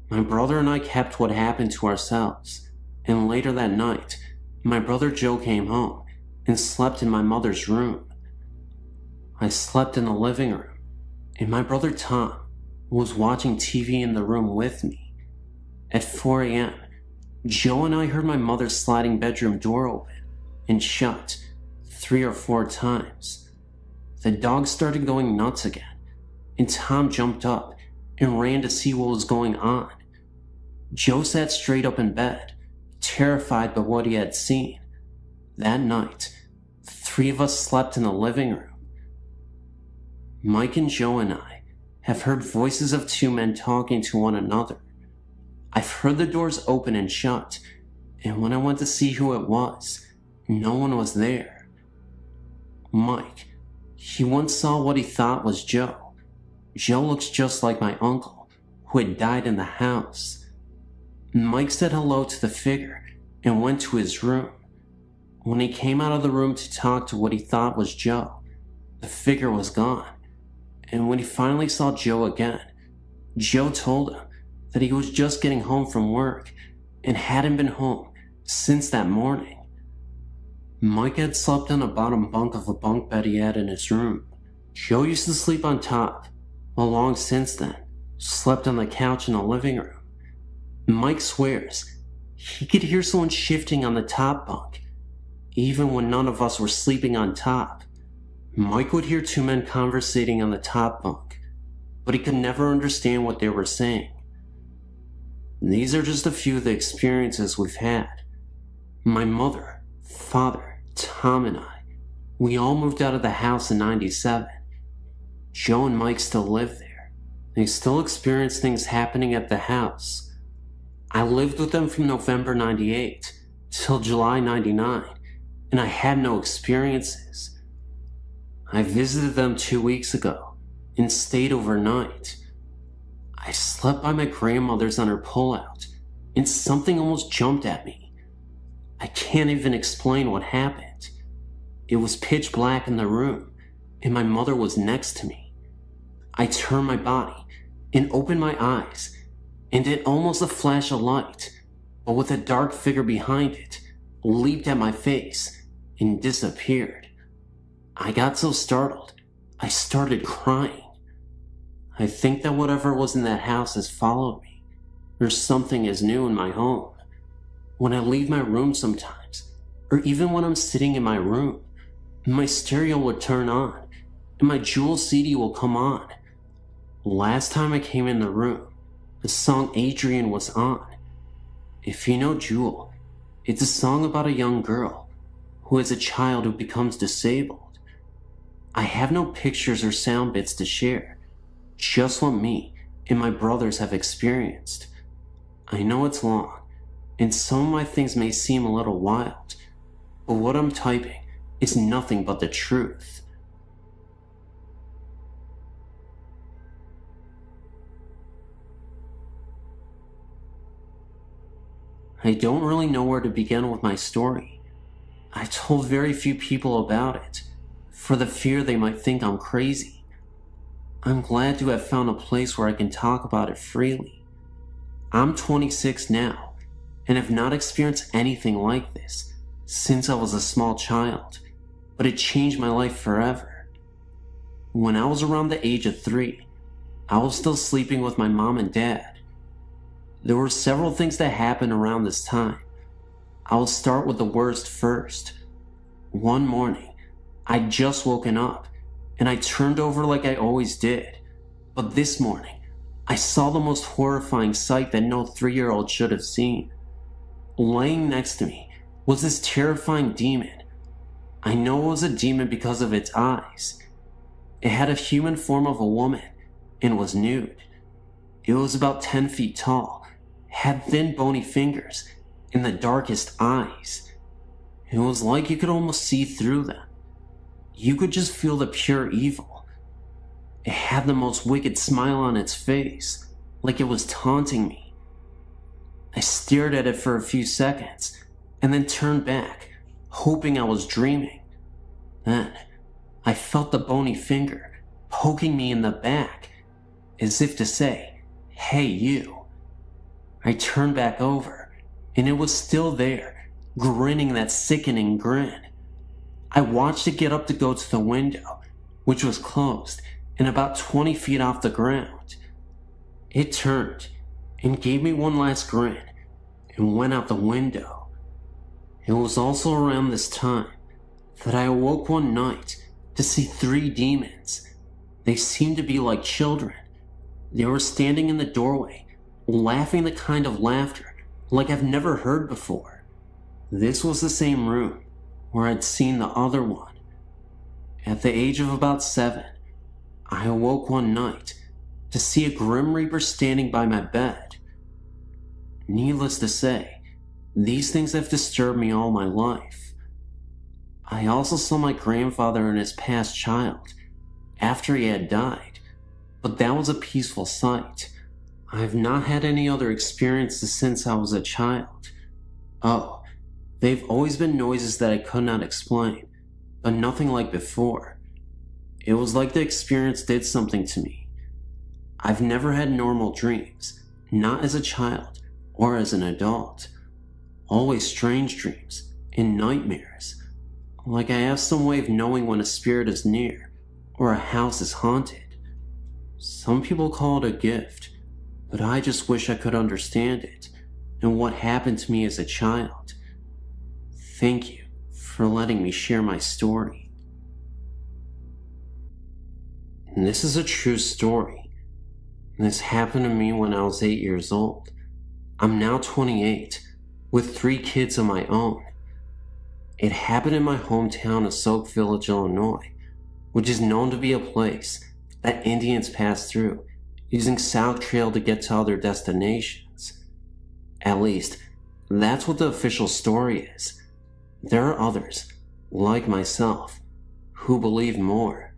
My brother and I kept what happened to ourselves, and later that night, my brother Joe came home and slept in my mother's room. I slept in the living room, and my brother Tom was watching TV in the room with me. At 4 a.m., Joe and I heard my mother's sliding bedroom door open and shut 3 or 4 times. The dog started going nuts again, and Tom jumped up and ran to see what was going on. Joe sat straight up in bed, terrified by what he had seen. That night, 3 of us slept in the living room. Mike and Joe and I have heard voices of 2 men talking to one another. I've heard the doors open and shut, and when I went to see who it was, no one was there. Mike, he once saw what he thought was Joe. Joe looks just like my uncle, who had died in the house. Mike said hello to the figure and went to his room. When he came out of the room to talk to what he thought was Joe, the figure was gone. And when he finally saw Joe again, Joe told him that he was just getting home from work and hadn't been home since that morning. Mike had slept on a bottom bunk of a bunk bed he had in his room. Joe used to sleep on top, while long since then, slept on the couch in the living room. Mike swears he could hear someone shifting on the top bunk, even when none of us were sleeping on top. Mike would hear 2 men conversating on the top bunk, but he could never understand what they were saying. These are just a few of the experiences we've had. My mother, father, Tom, and I, we all moved out of the house in 97. Joe and Mike still live there. They still experience things happening at the house. I lived with them from November 98 till July 99, and I had no experiences. I visited them 2 weeks ago and stayed overnight. I slept by my grandmother's on her pullout, and something almost jumped at me. I can't even explain what happened. It was pitch black in the room, and my mother was next to me. I turned my body and opened my eyes, and it almost a flash of light, but with a dark figure behind it, leaped at my face and disappeared. I got so startled, I started crying. I think that whatever was in that house has followed me, or something is new in my home. When I leave my room sometimes, or even when I'm sitting in my room, my stereo will turn on, and my Jewel CD will come on. Last time I came in the room, the song Adrian was on. If you know Jewel, it's a song about a young girl who is a child who becomes disabled. I have no pictures or sound bits to share, just what me and my brothers have experienced. I know it's long, and some of my things may seem a little wild, but what I'm typing is nothing but the truth. I don't really know where to begin with my story. I told very few people about it, for the fear they might think I'm crazy. I'm glad to have found a place where I can talk about it freely. I'm 26 now, and have not experienced anything like this since I was a small child, but it changed my life forever. When I was around the age of 3, I was still sleeping with my mom and dad. There were several things that happened around this time. I'll start with the worst first. One morning, I'd just woken up, and I turned over like I always did, But this morning, I saw the most horrifying sight that no 3-year-old should have seen. Laying next to me was this terrifying demon. I know it was a demon because of its eyes. It had a human form of a woman and was nude. It was about 10 feet tall, had thin bony fingers, and the darkest eyes. It was like you could almost see through them. You could just feel the pure evil. It had the most wicked smile on its face, like it was taunting me. I stared at it for a few seconds, and then turned back, hoping I was dreaming. Then, I felt the bony finger poking me in the back, as if to say, "Hey, you." I turned back over, and it was still there, grinning that sickening grin. I watched it get up to go to the window, which was closed and about 20 feet off the ground. It turned and gave me one last grin and went out the window. It was also around this time that I awoke one night to see 3 demons. They seemed to be like children. They were standing in the doorway, laughing the kind of laughter like I've never heard before. This was the same room where I'd seen the other one. At the age of about 7, I awoke one night to see a Grim Reaper standing by my bed. Needless to say, these things have disturbed me all my life. I also saw my grandfather and his past child after he had died, but that was a peaceful sight. I've not had any other experiences since I was a child. Oh, they've always been noises that I could not explain, but nothing like before. It was like the experience did something to me. I've never had normal dreams, not as a child or as an adult. Always strange dreams and nightmares. Like I have some way of knowing when a spirit is near or a house is haunted. Some people call it a gift, but I just wish I could understand it and what happened to me as a child. Thank you for letting me share my story. And this is a true story. And this happened to me when I was 8 years old. I'm now 28, with 3 kids of my own. It happened in my hometown of Soak Village, Illinois, which is known to be a place that Indians pass through using South Trail to get to other destinations. At least, that's what the official story is. There are others, like myself, who believe more.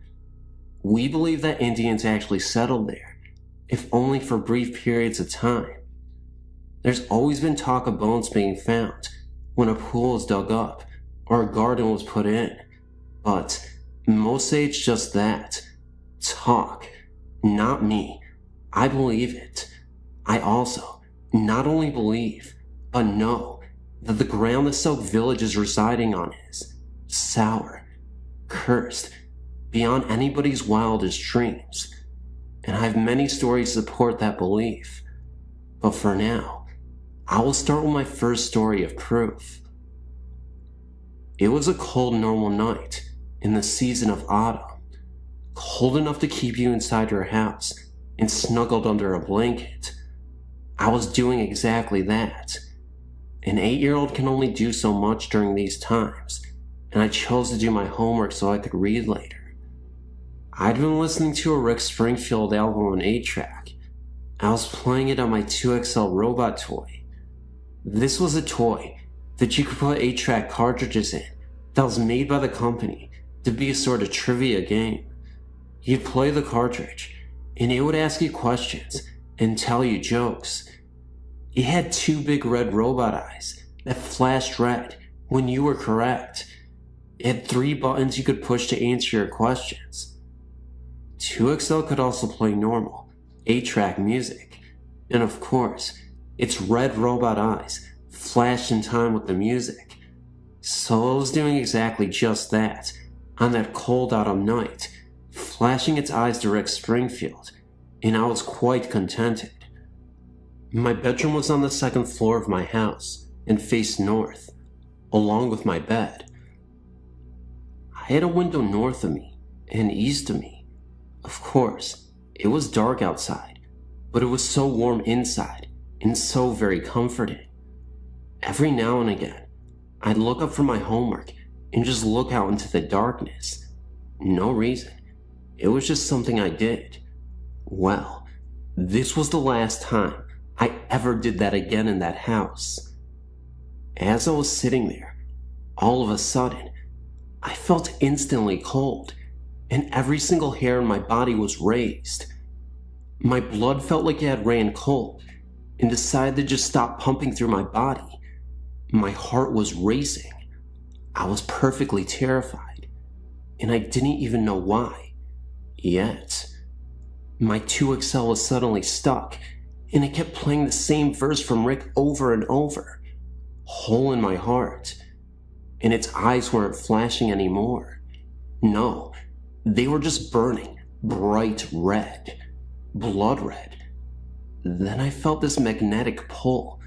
We believe that Indians actually settled there, if only for brief periods of time. There's always been talk of bones being found when a pool is dug up or a garden was put in, but most say it's just that. Talk. Not me. I believe it. I also not only believe, but know that the ground the Soak Village is residing on is sour, cursed, beyond anybody's wildest dreams. And I have many stories to support that belief. But for now, I will start with my first story of proof. It was a cold, normal night in the season of autumn, cold enough to keep you inside your house and snuggled under a blanket. I was doing exactly that. An 8-year-old can only do so much during these times, and I chose to do my homework so I could read later. I'd been listening to a Rick Springfield album on 8-track. I was playing it on my 2XL robot toy. This was a toy that you could put 8-track cartridges in that was made by the company to be a sort of trivia game. You'd play the cartridge, and it would ask you questions and tell you jokes. It had 2 big red robot eyes that flashed red when you were correct. It had 3 buttons you could push to answer your questions. 2XL could also play normal 8-track music, and of course, its red robot eyes flashed in time with the music. So it was doing exactly just that on that cold autumn night, flashing its eyes to Rick Springfield, and I was quite contented. My bedroom was on the 2nd floor of my house and faced north, along with my bed. I had a window north of me and east of me. Of course, It was dark outside, but it was so warm inside and so very comforting. Every now and again, I'd look up from my homework and just look out into the darkness. No reason. It was just something I did. Well, this was the last time I ever did that again in that house. As I was sitting there, all of a sudden, I felt instantly cold, and every single hair in my body was raised. My blood felt like it had ran cold and decided to just stop pumping through my body. My heart was racing. I was perfectly terrified, and I didn't even know why. Yet, my 2XL was suddenly stuck, and it kept playing the same verse from Rick over and over. Hole in my heart. And its eyes weren't flashing anymore. No, they were just burning, bright red, blood red. Then I felt this magnetic pull,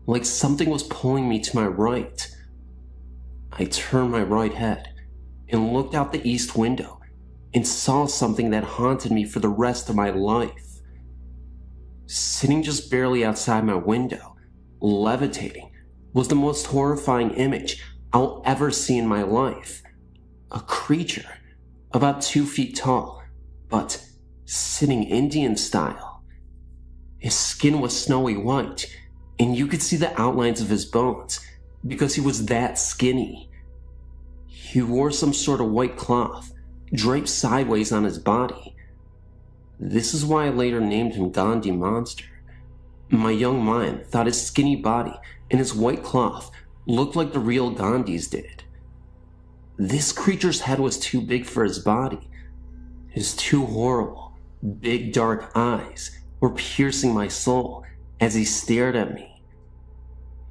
like something was pulling me to my right. I turned my right head and looked out the east window and saw something that haunted me for the rest of my life. Sitting just barely outside my window, levitating, was the most horrifying image I'll ever see in my life. A creature about 2 feet tall, but sitting Indian style. His skin was snowy white, and you could see the outlines of his bones because he was that skinny. He wore some sort of white cloth draped sideways on his body. This is why I later named him Gandhi Monster. My young mind thought his skinny body and his white cloth looked like the real Gandhi's did. This creature's head was too big for his body. His two horrible, big dark eyes were piercing my soul as he stared at me.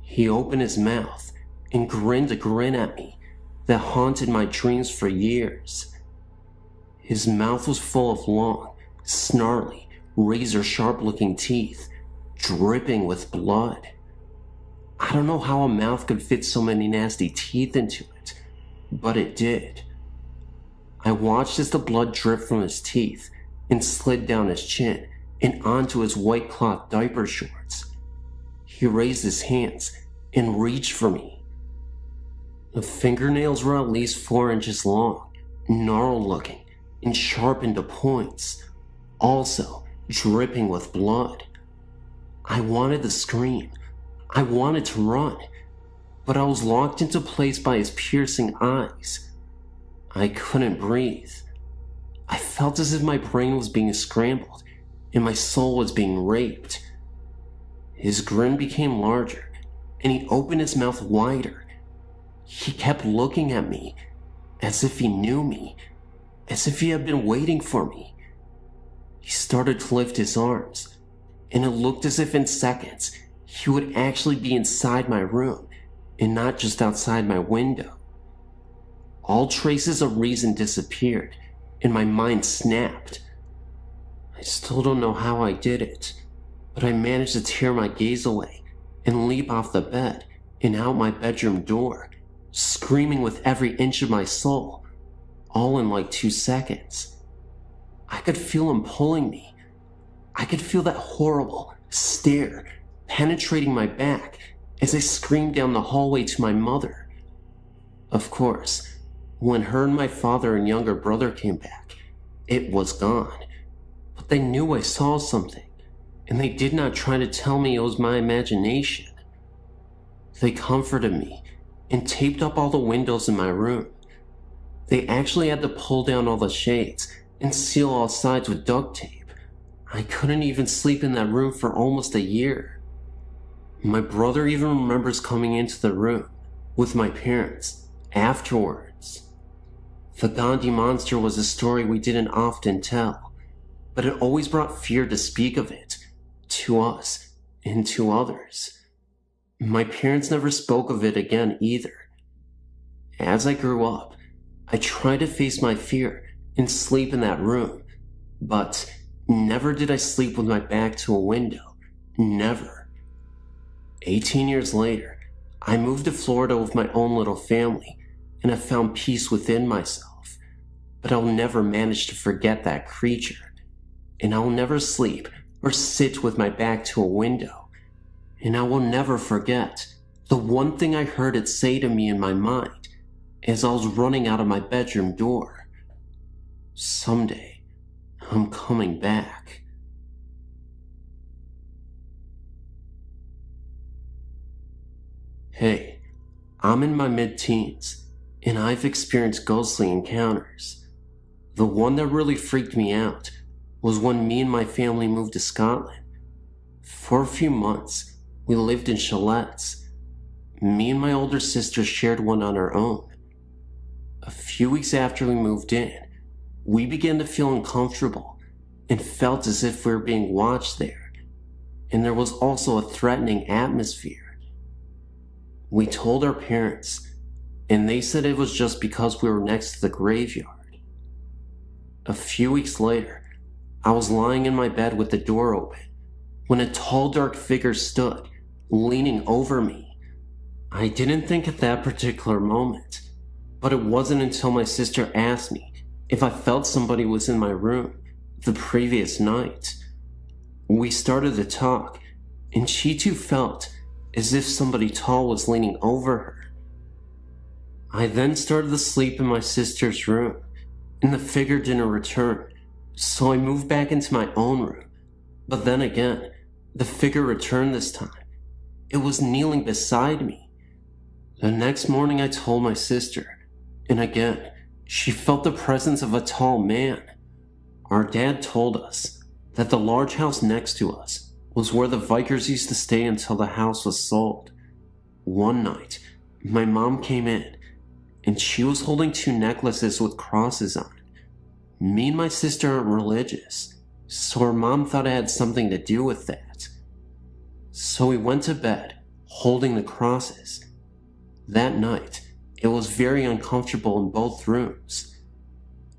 He opened his mouth and grinned a grin at me that haunted my dreams for years. His mouth was full of long, snarly, razor-sharp looking teeth, dripping with blood. I don't know how a mouth could fit so many nasty teeth into it, but it did. I watched as the blood dripped from his teeth and slid down his chin and onto his white cloth diaper shorts. He raised his hands and reached for me. The fingernails were at least 4 inches long, gnarled looking, and sharpened to points, also dripping with blood. I wanted to scream. I wanted to run, but I was locked into place by his piercing eyes. I couldn't breathe. I felt as if my brain was being scrambled and my soul was being raped. His grin became larger, and he opened his mouth wider. He kept looking at me as if he knew me, as if he had been waiting for me. He started to lift his arms, and it looked as if in seconds he would actually be inside my room and not just outside my window. All traces of reason disappeared, and my mind snapped. I still don't know how I did it, but I managed to tear my gaze away and leap off the bed and out my bedroom door, screaming with every inch of my soul, all in like 2 seconds. I could feel him pulling me. I could feel that horrible stare penetrating my back as I screamed down the hallway to my mother. Of course, when her and my father and younger brother came back, it was gone. But they knew I saw something, and they did not try to tell me it was my imagination. They comforted me and taped up all the windows in my room. They actually had to pull down all the shades and seal all sides with duct tape. I couldn't even sleep in that room for almost a year. My brother even remembers coming into the room with my parents afterwards. The Gandhi monster was a story we didn't often tell, but it always brought fear to speak of it, to us and to others. My parents never spoke of it again either. As I grew up, I tried to face my fear and sleep in that room, but never did I sleep with my back to a window. Never. 18 years later, I moved to Florida with my own little family, and I found peace within myself, but I'll never manage to forget that creature. and I will never sleep or sit with my back to a window. And I will never forget the one thing I heard it say to me in my mind as I was running out of my bedroom door. Someday, I'm coming back. Hey, I'm in my mid-teens, and I've experienced ghostly encounters. The one that really freaked me out was when me and my family moved to Scotland. For a few months, we lived in chalets. Me and my older sister shared one on our own. A few weeks after we moved in, we began to feel uncomfortable and felt as if we were being watched there, and there was also a threatening atmosphere. We told our parents, and they said it was just because we were next to the graveyard. A few weeks later, I was lying in my bed with the door open when a tall, dark figure stood, leaning over me. I didn't think at that particular moment, but it wasn't until my sister asked me if I felt somebody was in my room the previous night. We started to talk, and she too felt as if somebody tall was leaning over her. I then started to sleep in my sister's room, and the figure didn't return, so I moved back into my own room. But then again, the figure returned this time. It was kneeling beside me. The next morning I told my sister, and again, she felt the presence of a tall man. Our dad told us that the large house next to us was where the Vikers used to stay until the house was sold. One night, my mom came in, and she was holding two necklaces with crosses on it. Me and my sister aren't religious, so her mom thought it had something to do with that. So we went to bed, holding the crosses. That night, it was very uncomfortable in both rooms.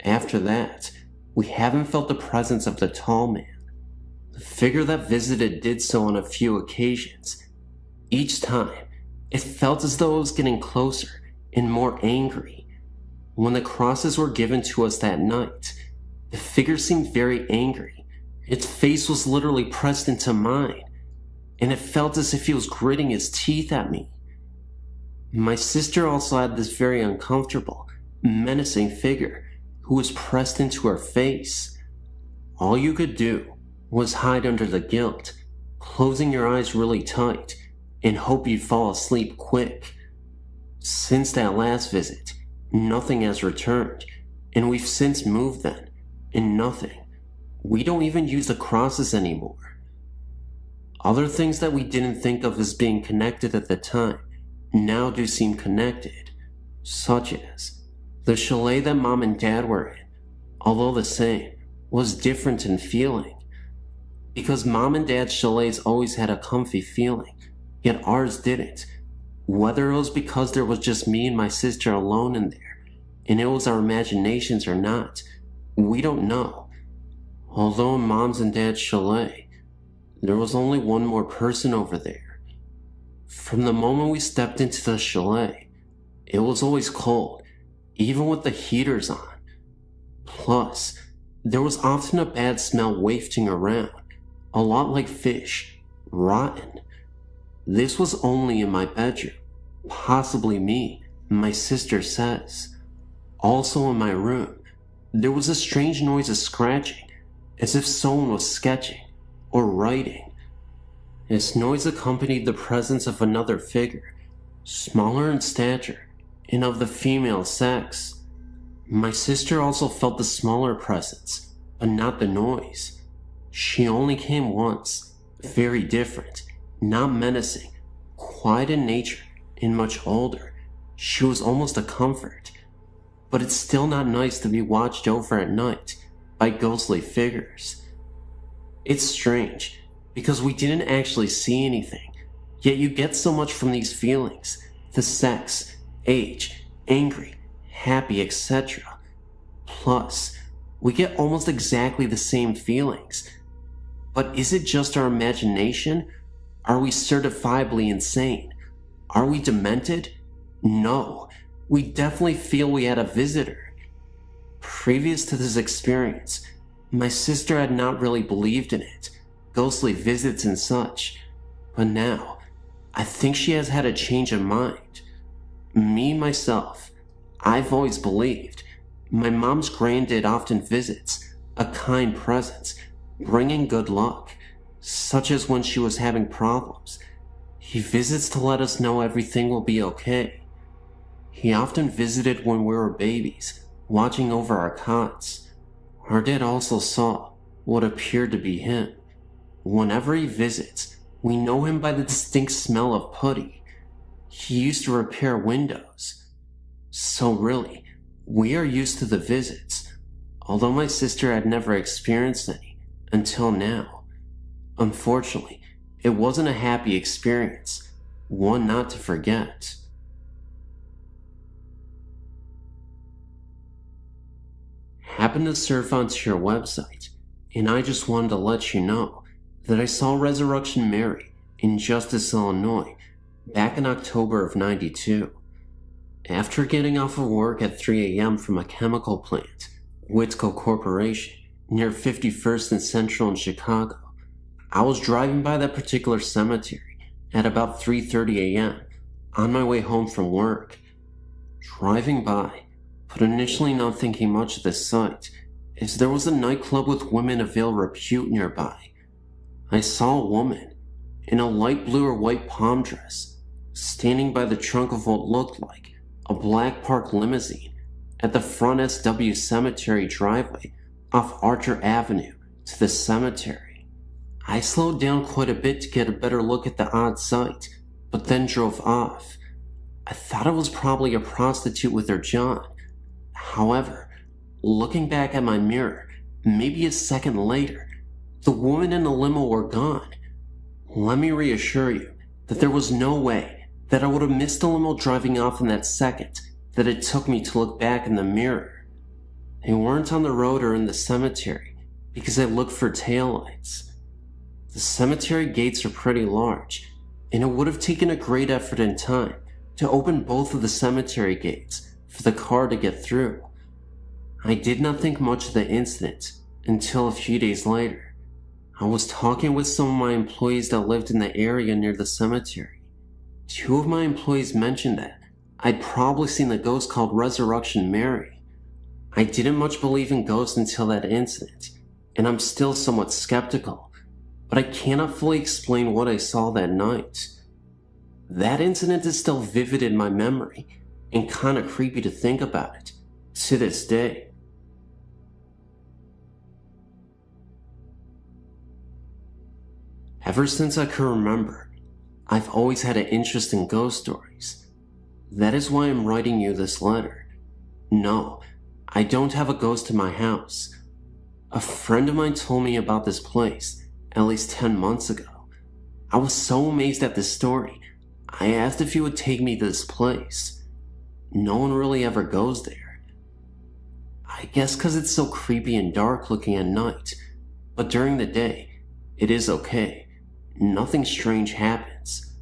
After that, we haven't felt the presence of the tall man. The figure that visited did so on a few occasions. Each time, it felt as though it was getting closer and more angry. When the crosses were given to us that night, the figure seemed very angry. Its face was literally pressed into mine, and it felt as if he was gritting his teeth at me. My sister also had this very uncomfortable, menacing figure who was pressed into her face. All you could do was hide under the guilt, closing your eyes really tight, and hope you'd fall asleep quick. Since that last visit, nothing has returned, and we've since moved then, and nothing. We don't even use the crosses anymore. Other things that we didn't think of as being connected at the time now do seem connected, such as the chalet that mom and dad were in, although the same, was different in feeling. Because mom and dad's chalets always had a comfy feeling, yet ours didn't. Whether it was because there was just me and my sister alone in there, and it was our imaginations or not, we don't know. Although in mom's and dad's chalet, there was only one more person over there. From the moment we stepped into the chalet, it was always cold, even with the heaters on. Plus, there was often a bad smell wafting around, a lot like fish, rotten. This was only in my bedroom, possibly me, my sister says. Also in my room, there was a strange noise of scratching, as if someone was sketching or writing. This noise accompanied the presence of another figure, smaller in stature and of the female sex. My sister also felt the smaller presence, but not the noise. She only came once, very different, not menacing, quiet in nature, and much older. She was almost a comfort. But it's still not nice to be watched over at night by ghostly figures. It's strange, because we didn't actually see anything, yet you get so much from these feelings, the sex, age, angry, happy, etc. Plus, we get almost exactly the same feelings. But is it just our imagination? Are we certifiably insane? Are we demented? No, we definitely feel we had a visitor. Previous to this experience, My sister had not really believed in it, ghostly visits and such, but now, I think she has had a change of mind. Me, myself, I've always believed. My mom's granddad often visits, a kind presence, bringing good luck, such as when she was having problems. He visits to let us know everything will be okay. He often visited when we were babies, watching over our cots. Our dad also saw what appeared to be him. Whenever he visits, we know him by the distinct smell of putty. He used to repair windows. So really, we are used to the visits, although my sister had never experienced any until now. Unfortunately, it wasn't a happy experience, one not to forget. Happened to surf onto your website, and I just wanted to let you know that I saw Resurrection Mary in Justice, Illinois, back in October of '92. After getting off of work at 3 a.m. from a chemical plant, Whitco Corporation, near 51st and Central in Chicago, I was driving by that particular cemetery at about 3:30 a.m. on my way home from work. Driving by, but initially not thinking much of the sight, as there was a nightclub with women of ill repute nearby. I saw a woman in a light blue or white palm dress standing by the trunk of what looked like a black park limousine at the front SW Cemetery driveway off Archer Avenue to the cemetery. I slowed down quite a bit to get a better look at the odd sight, but then drove off. I thought it was probably a prostitute with her John. However, looking back at my mirror, maybe a second later, the woman and the limo were gone. Let me reassure you that there was no way that I would have missed the limo driving off in that second that it took me to look back in the mirror. They weren't on the road or in the cemetery because I looked for taillights. The cemetery gates are pretty large, and it would have taken a great effort and time to open both of the cemetery gates for the car to get through. I did not think much of the incident until a few days later. I was talking with some of my employees that lived in the area near the cemetery. Two of my employees mentioned that I'd probably seen the ghost called Resurrection Mary. I didn't much believe in ghosts until that incident, and I'm still somewhat skeptical, but I cannot fully explain what I saw that night. That incident is still vivid in my memory, and kinda creepy to think about it, to this day. Ever since I can remember, I've always had an interest in ghost stories. That is why I'm writing you this letter. No, I don't have a ghost in my house. A friend of mine told me about this place at least 10 months ago. I was so amazed at this story, I asked if he would take me to this place. No one really ever goes there. I guess because it's so creepy and dark looking at night, but during the day, it is okay. Nothing strange happens.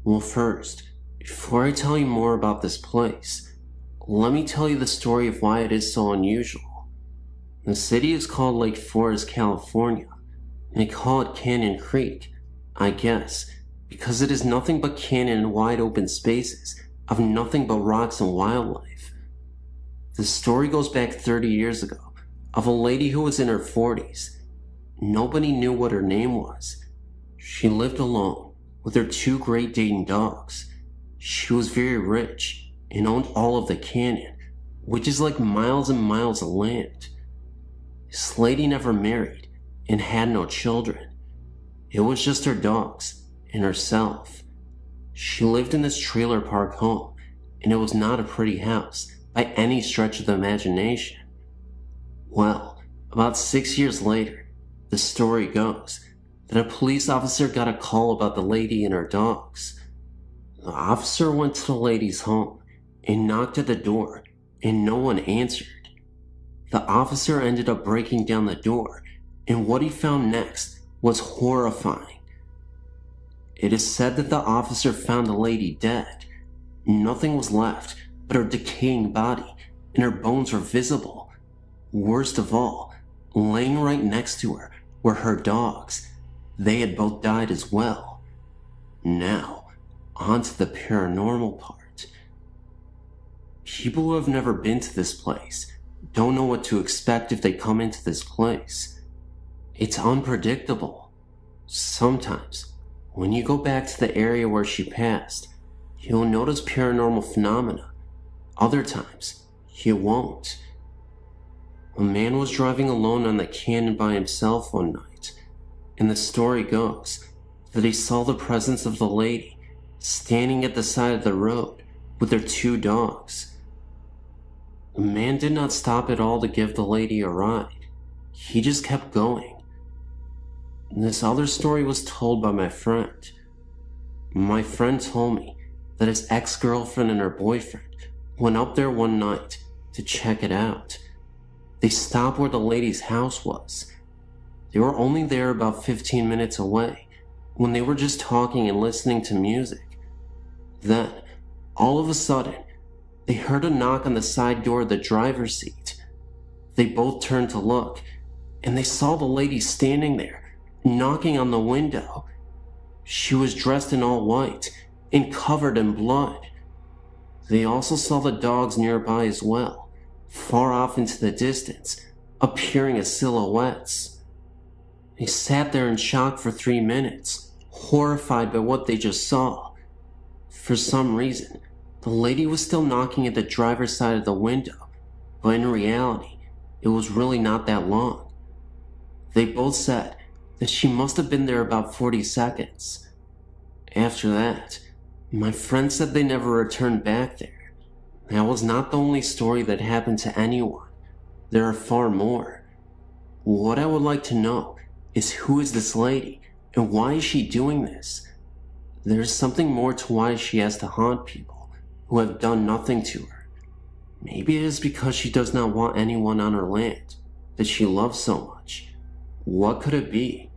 Well, first, before I tell you more about this place, let me tell you the story of why it is so unusual. The city is called Lake Forest, California, and they call it Canyon Creek, I guess, because it is nothing but canyon and wide open spaces of nothing but rocks and wildlife. The story goes back 30 years ago of a lady who was in her 40s. Nobody knew what her name was. She lived alone with her 2 Great Dane dogs. She was very rich and owned all of the canyon, which is like miles and miles of land. This lady never married and had no children. It was just her dogs and herself. She lived in this trailer park home, and it was not a pretty house by any stretch of the imagination. Well, about 6 years later, the story goes that a police officer got a call about the lady and her dogs. The officer went to the lady's home and knocked at the door, and no one answered. The officer ended up breaking down the door, and what he found next was horrifying. It is said that the officer found the lady dead. Nothing was left but her decaying body, and her bones were visible. Worst of all, Laying right next to her were her dogs. They had both died as well. Now, on to the paranormal part. People who have never been to this place don't know what to expect if they come into this place. It's unpredictable. Sometimes, when you go back to the area where she passed, you'll notice paranormal phenomena. Other times, you won't. A man was driving alone on the canyon by himself one night, and the story goes that he saw the presence of the lady standing at the side of the road with their 2 dogs. The man did not stop at all to give the lady a ride. He just kept going. This other story was told by my friend. My friend told me that his ex-girlfriend and her boyfriend went up there one night to check it out. They stopped where the lady's house was. They were only there about 15 minutes away when they were just talking and listening to music. Then, all of a sudden, they heard a knock on the side door of the driver's seat. They both turned to look, and they saw the lady standing there, knocking on the window. She was dressed in all white and covered in blood. They also saw the dogs nearby as well, far off into the distance, appearing as silhouettes. They sat there in shock for 3 minutes, horrified by what they just saw. For some reason, the lady was still knocking at the driver's side of the window, but in reality, it was really not that long. They both said that she must have been there about 40 seconds. After that, my friend said they never returned back there. That was not the only story that happened to anyone. There are far more. What I would like to know is who is this lady and why is she doing this? There's something more to why she has to haunt people who have done nothing to her. Maybe it is because she does not want anyone on her land that she loves so much. What could it be?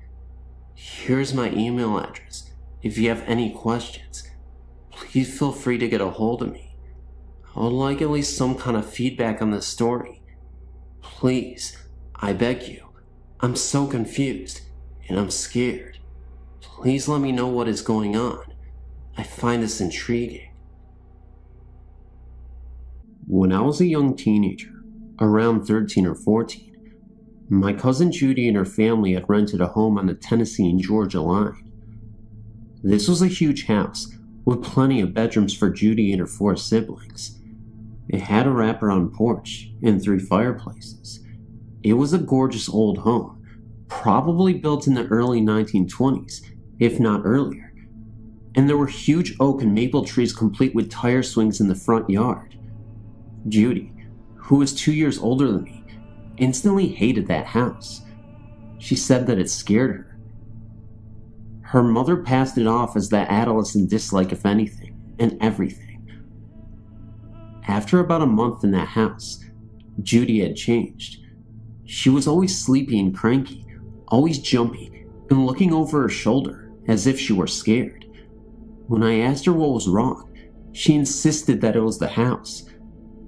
Here's my email address. If you have any questions, please feel free to get a hold of me. I would like at least some kind of feedback on this story. Please, I beg you. I'm so confused and I'm scared. Please let me know what is going on. I find this intriguing. When I was a young teenager, around 13 or 14, my cousin Judy and her family had rented a home on the Tennessee and Georgia line. This was a huge house with plenty of bedrooms for Judy and her 4 siblings. It had a wraparound porch and 3 fireplaces. It was a gorgeous old home, probably built in the early 1920s, if not earlier. And there were huge oak and maple trees complete with tire swings in the front yard. Judy, who was 2 years older than me, instantly hated that house. She said that it scared her. Her mother passed it off as that adolescent dislike of anything and everything. After about a month in that house, Judy had changed. She was always sleepy and cranky, always jumpy, and looking over her shoulder as if she were scared. When I asked her what was wrong, she insisted that it was the house.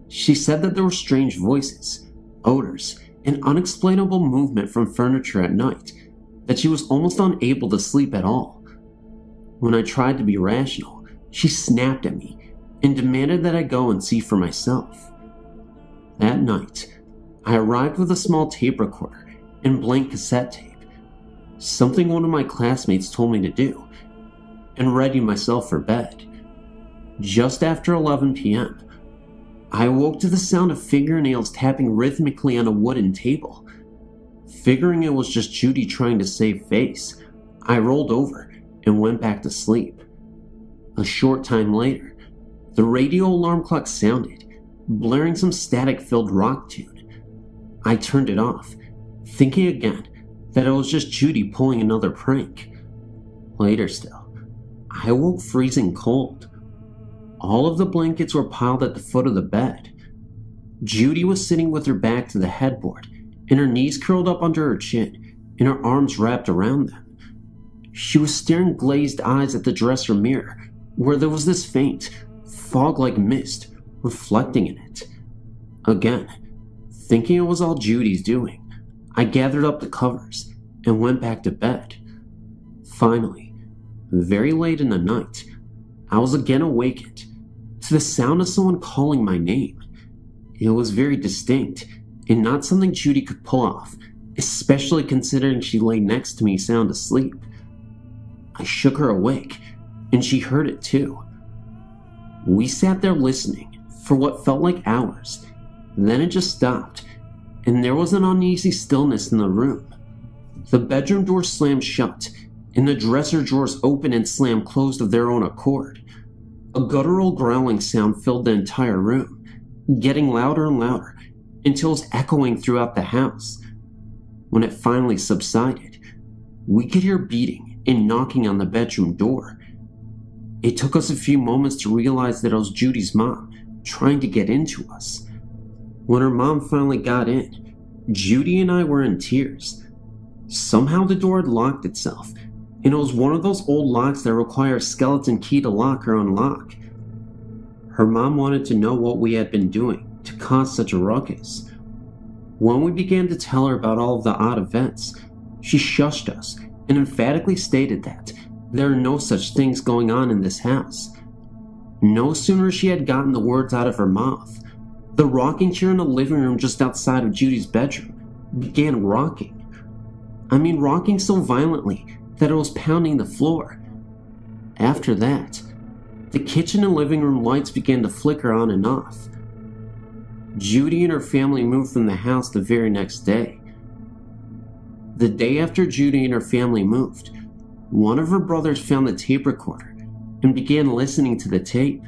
She said that there were strange voices, odors, and unexplainable movement from furniture at night, that she was almost unable to sleep at all. When I tried to be rational, she snapped at me and demanded that I go and see for myself. That night, I arrived with a small tape recorder and blank cassette tape, something one of my classmates told me to do, and readied myself for bed. Just after 11 p.m., I awoke to the sound of fingernails tapping rhythmically on a wooden table. Figuring it was just Judy trying to save face, I rolled over and went back to sleep. A short time later, the radio alarm clock sounded, blaring some static-filled rock tune. I turned it off, thinking again that it was just Judy pulling another prank. Later still, I awoke freezing cold. All of the blankets were piled at the foot of the bed. Judy was sitting with her back to the headboard, and her knees curled up under her chin, and her arms wrapped around them. She was staring glazed eyes at the dresser mirror, where there was this faint, fog-like mist reflecting in it. Again, thinking it was all Judy's doing, I gathered up the covers and went back to bed. Finally, very late in the night, I was again awakened to the sound of someone calling my name. It was very distinct and not something Judy could pull off, especially considering she lay next to me sound asleep. I shook her awake, and she heard it too. We sat there listening for what felt like hours. Then it just stopped, and there was an uneasy stillness in the room. The bedroom door slammed shut, and the dresser drawers opened and slammed closed of their own accord. A guttural growling sound filled the entire room, getting louder and louder until it was echoing throughout the house. When it finally subsided, we could hear beating and knocking on the bedroom door. It took us a few moments to realize that it was Judy's mom trying to get into us. When her mom finally got in, Judy and I were in tears. Somehow the door had locked itself, and it was one of those old locks that require a skeleton key to lock or unlock. Her mom wanted to know what we had been doing to cause such a ruckus. When we began to tell her about all of the odd events, she shushed us and emphatically stated that there are no such things going on in this house. No sooner she had gotten the words out of her mouth, the rocking chair in the living room just outside of Judy's bedroom began rocking. I mean, rocking so violently that it was pounding the floor. After that, the kitchen and living room lights began to flicker on and off. Judy and her family moved from the house the very next day. The day after Judy and her family moved, one of her brothers found the tape recorder and began listening to the tape.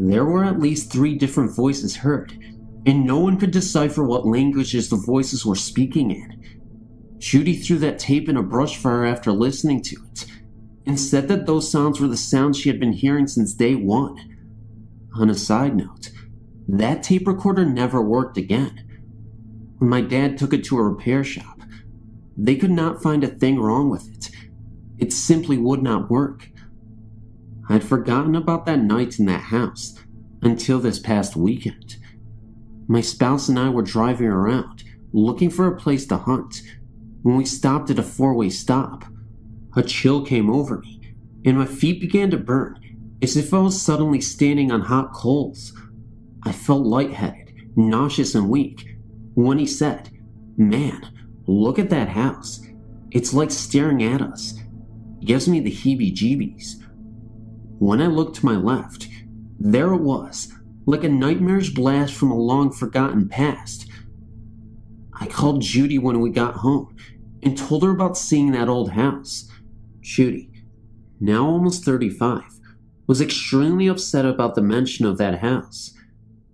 There were at least 3 different voices heard, and no one could decipher what languages the voices were speaking in. Judy threw that tape in a brush fire after listening to it, and said that those sounds were the sounds she had been hearing since day 1. On a side note, that tape recorder never worked again. When my dad took it to a repair shop, they could not find a thing wrong with it. It simply would not work. I'd forgotten about that night in that house until this past weekend. My spouse and I were driving around looking for a place to hunt when we stopped at a 4-way stop. A chill came over me and my feet began to burn as if I was suddenly standing on hot coals. I felt lightheaded, nauseous, and weak when he said, "Man, look at that house. It's like staring at us. Gives me the heebie-jeebies." When I looked to my left, there it was, like a nightmarish blast from a long-forgotten past. I called Judy when we got home and told her about seeing that old house. Judy, now almost 35, was extremely upset about the mention of that house.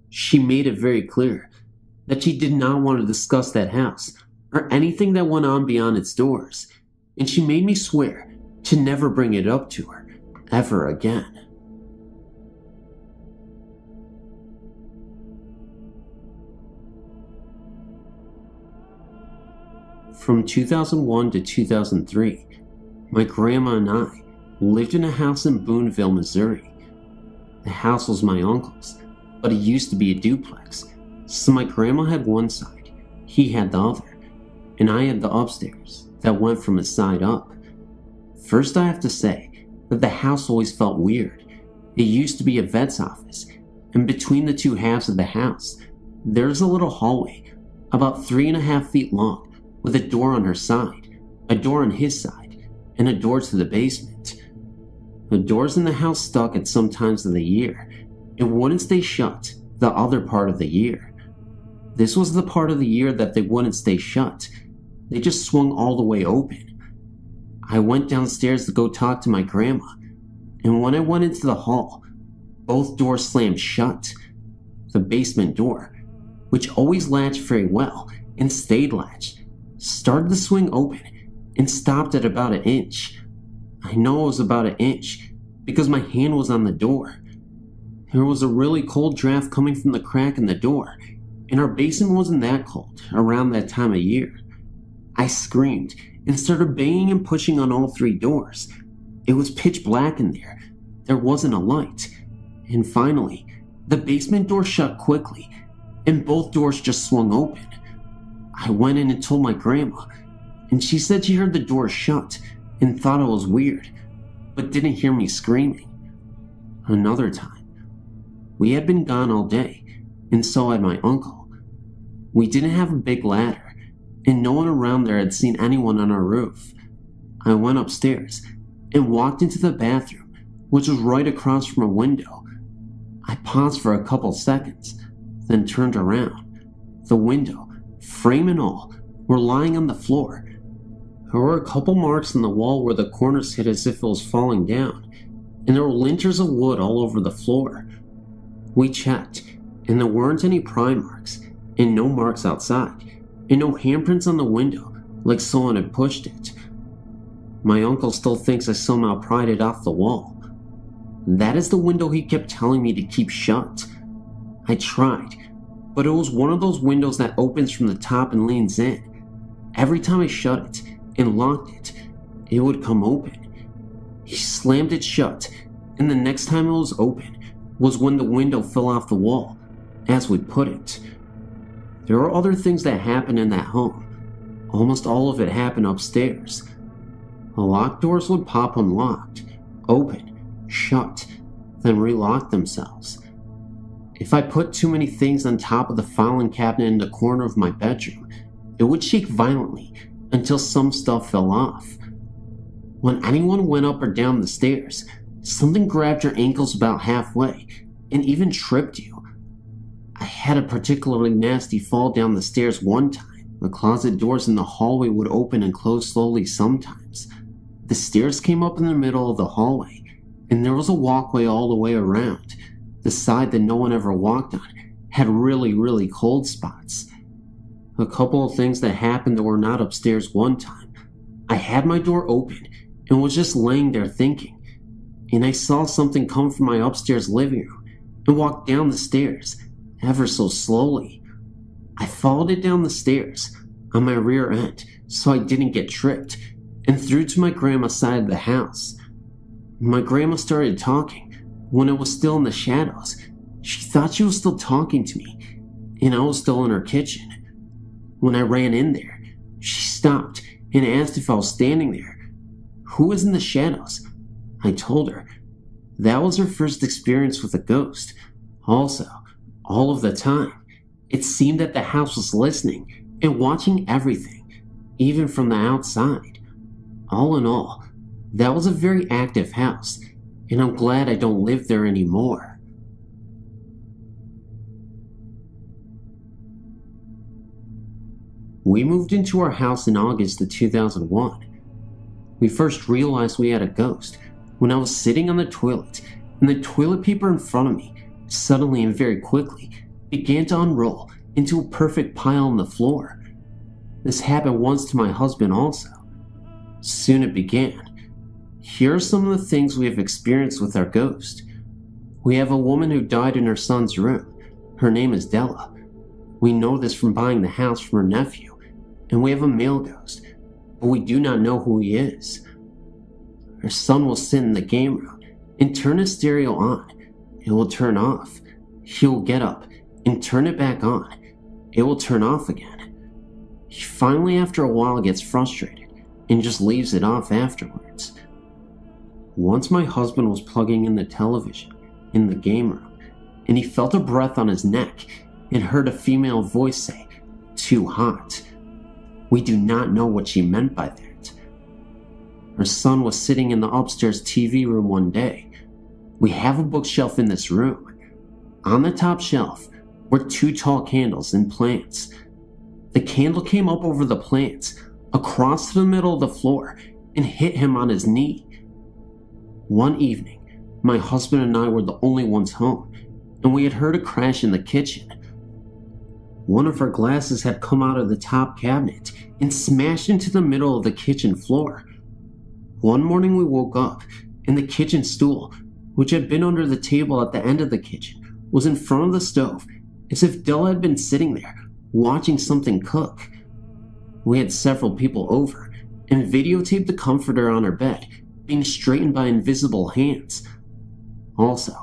She made it very clear that she did not want to discuss that house or anything that went on beyond its doors, and she made me swear to never bring it up to her ever again. From 2001 to 2003, my grandma and I lived in a house in Boonville, Missouri. The house was my uncle's, but it used to be a duplex, so my grandma had one side, he had the other, and I had the upstairs that went from his side up. First, I have to say that the house always felt weird. It used to be a vet's office, and between the 2 halves of the house, there's a little hallway about 3.5 feet long with a door on her side, a door on his side, and a door to the basement. The doors in the house stuck at some times of the year. It wouldn't stay shut the other part of the year. This was the part of the year that they wouldn't stay shut. They just swung all the way open. I went downstairs to go talk to my grandma, and when I went into the hall, both doors slammed shut. The basement door, which always latched very well and stayed latched, started to swing open and stopped at about 1 inch. I know it was about 1 inch because my hand was on the door. There was a really cold draft coming from the crack in the door, and our basement wasn't that cold around that time of year. I screamed and started banging and pushing on all 3 doors. It was pitch black in there. There wasn't a light. And finally, the basement door shut quickly, and both doors just swung open. I went in and told my grandma, and she said she heard the door shut and thought it was weird, but didn't hear me screaming. Another time, we had been gone all day, and so had my uncle. We didn't have a big ladder, and no one around there had seen anyone on our roof. I went upstairs and walked into the bathroom, which was right across from a window. I paused for a couple seconds, then turned around. The window, frame and all, were lying on the floor. There were a couple marks on the wall where the cornice hit as if it was falling down, and there were linters of wood all over the floor. We checked, and there weren't any pry marks, and no marks outside, and no handprints on the window like someone had pushed it. My uncle still thinks I somehow pried it off the wall. That is the window he kept telling me to keep shut. I tried, but it was one of those windows that opens from the top and leans in. Every time I shut it and locked it, it would come open. He slammed it shut, and the next time it was open was when the window fell off the wall, as we put it. There are other things that happened in that home. Almost all of it happened upstairs. The locked doors would pop unlocked, open, shut, then relock themselves. If I put too many things on top of the filing cabinet in the corner of my bedroom, it would shake violently until some stuff fell off. When anyone went up or down the stairs, something grabbed your ankles about halfway and even tripped you. I had a particularly nasty fall down the stairs one time. The closet doors in the hallway would open and close slowly sometimes. The stairs came up in the middle of the hallway, and there was a walkway all the way around. The side that no one ever walked on had really cold spots. A couple of things that happened that were not upstairs one time. I had my door open and was just laying there thinking, and I saw something come from my upstairs living room and walk down the stairs, ever so slowly. I followed it down the stairs on my rear end so I didn't get tripped, and through to my grandma's side of the house. My grandma started talking when it was still in the shadows. She thought she was still talking to me, and I was still in her kitchen. When I ran in there, she stopped and asked if I was standing there. Who was in the shadows? I told her. That was her first experience with a ghost. Also, all of the time, it seemed that the house was listening and watching everything, even from the outside. All in all, that was a very active house, and I'm glad I don't live there anymore. We moved into our house in August of 2001. We first realized we had a ghost when I was sitting on the toilet, and the toilet paper in front of me suddenly and very quickly began to unroll into a perfect pile on the floor. This happened once to my husband also. Soon it began. Here are some of the things we have experienced with our ghost. We have a woman who died in her son's room. Her name is Della. We know this from buying the house from her nephew. And we have a male ghost, but we do not know who he is. Her son will sit in the game room and turn his stereo on. It will turn off. He will get up and turn it back on. It will turn off again. He finally, after a while, gets frustrated and just leaves it off afterwards. Once my husband was plugging in the television in the game room, and he felt a breath on his neck and heard a female voice say, "Too hot." We do not know what she meant by that. Her son was sitting in the upstairs TV room one day. We have a bookshelf in this room. On the top shelf were 2 tall candles and plants. The candle came up over the plants, across the middle of the floor, and hit him on his knee. One evening, my husband and I were the only ones home, and we had heard a crash in the kitchen. One of our glasses had come out of the top cabinet and smashed into the middle of the kitchen floor. One morning we woke up, and the kitchen stool, which had been under the table at the end of the kitchen, was in front of the stove, as if Della had been sitting there, watching something cook. We had several people over, and videotaped the comforter on her bed, being straightened by invisible hands. Also,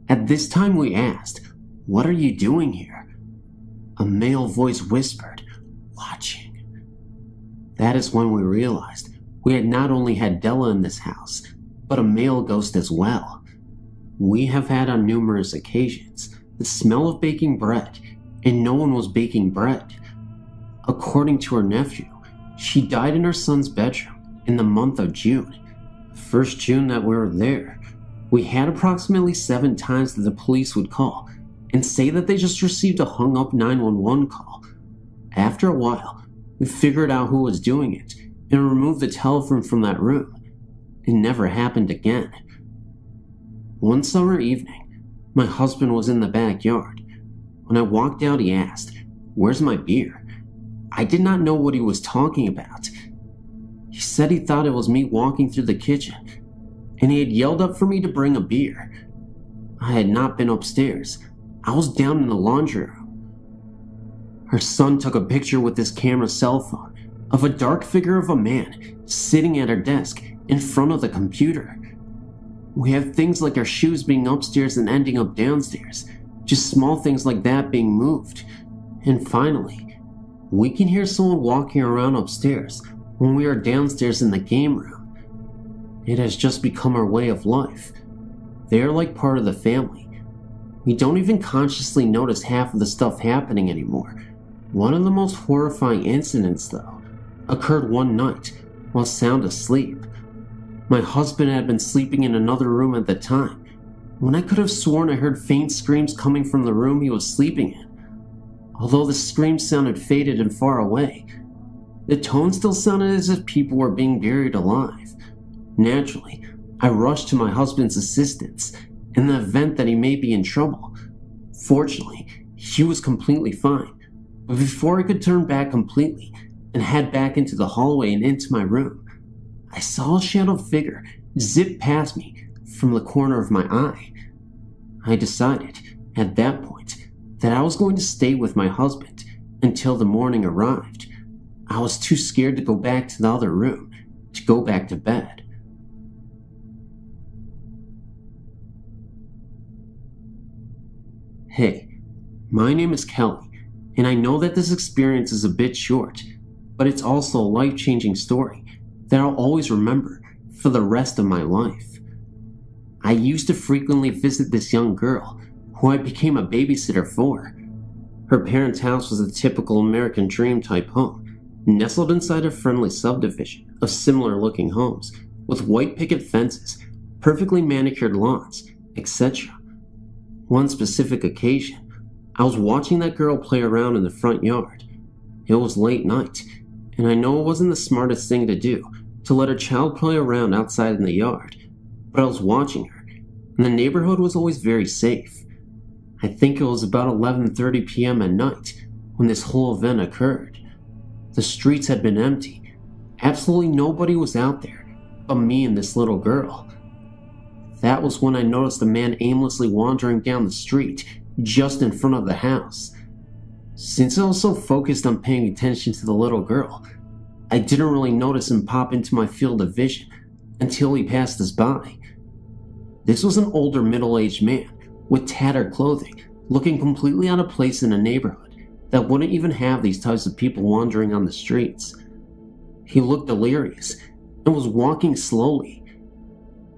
at this time we asked, "What are you doing here?" A male voice whispered, watching. That is when we realized we had not only had Della in this house, but a male ghost as well. We have had on numerous occasions the smell of baking bread, and no one was baking bread. According to her nephew, she died in her son's bedroom in the month of June. The first June that we were there, we had approximately 7 times that the police would call and say that they just received a hung up 911 call. After a while, we figured out who was doing it and removed the telephone from that room. It never happened again. One summer evening, my husband was in the backyard. When I walked out, he asked, "Where's my beer?" I did not know what he was talking about. He said he thought it was me walking through the kitchen, and he had yelled up for me to bring a beer. I had not been upstairs. I was down in the laundry room. Her son took a picture with his camera cell phone of a dark figure of a man sitting at her desk in front of the computer. We have things like our shoes being upstairs and ending up downstairs, just small things like that being moved. And finally, we can hear someone walking around upstairs when we are downstairs in the game room. It has just become our way of life. They are like part of the family. We don't even consciously notice half of the stuff happening anymore. One of the most horrifying incidents, though, occurred one night while sound asleep. My husband had been sleeping in another room at the time, when I could have sworn I heard faint screams coming from the room he was sleeping in. Although the screams sounded faded and far away, the tone still sounded as if people were being buried alive. Naturally, I rushed to my husband's assistance in the event that he may be in trouble. Fortunately, he was completely fine, but before I could turn back completely and head back into the hallway and into my room, I saw a shadow figure zip past me from the corner of my eye. I decided, at that point, that I was going to stay with my husband until the morning arrived. I was too scared to go back to the other room, to go back to bed. Hey, my name is Kelly, and I know that this experience is a bit short, but it's also a life-changing story that I'll always remember for the rest of my life. I used to frequently visit this young girl who I became a babysitter for. Her parents' house was a typical American dream type home, nestled inside a friendly subdivision of similar looking homes with white picket fences, perfectly manicured lawns, etc. One specific occasion, I was watching that girl play around in the front yard. It was late night, and I know it wasn't the smartest thing to do to let a child play around outside in the yard, but I was watching her, and the neighborhood was always very safe. I think it was about 11:30 p.m. at night when this whole event occurred. The streets had been empty. Absolutely nobody was out there but me and this little girl. That was when I noticed a man aimlessly wandering down the street just in front of the house. Since I was so focused on paying attention to the little girl, I didn't really notice him pop into my field of vision until he passed us by. This was an older middle-aged man with tattered clothing, looking completely out of place in a neighborhood that wouldn't even have these types of people wandering on the streets. He looked delirious and was walking slowly.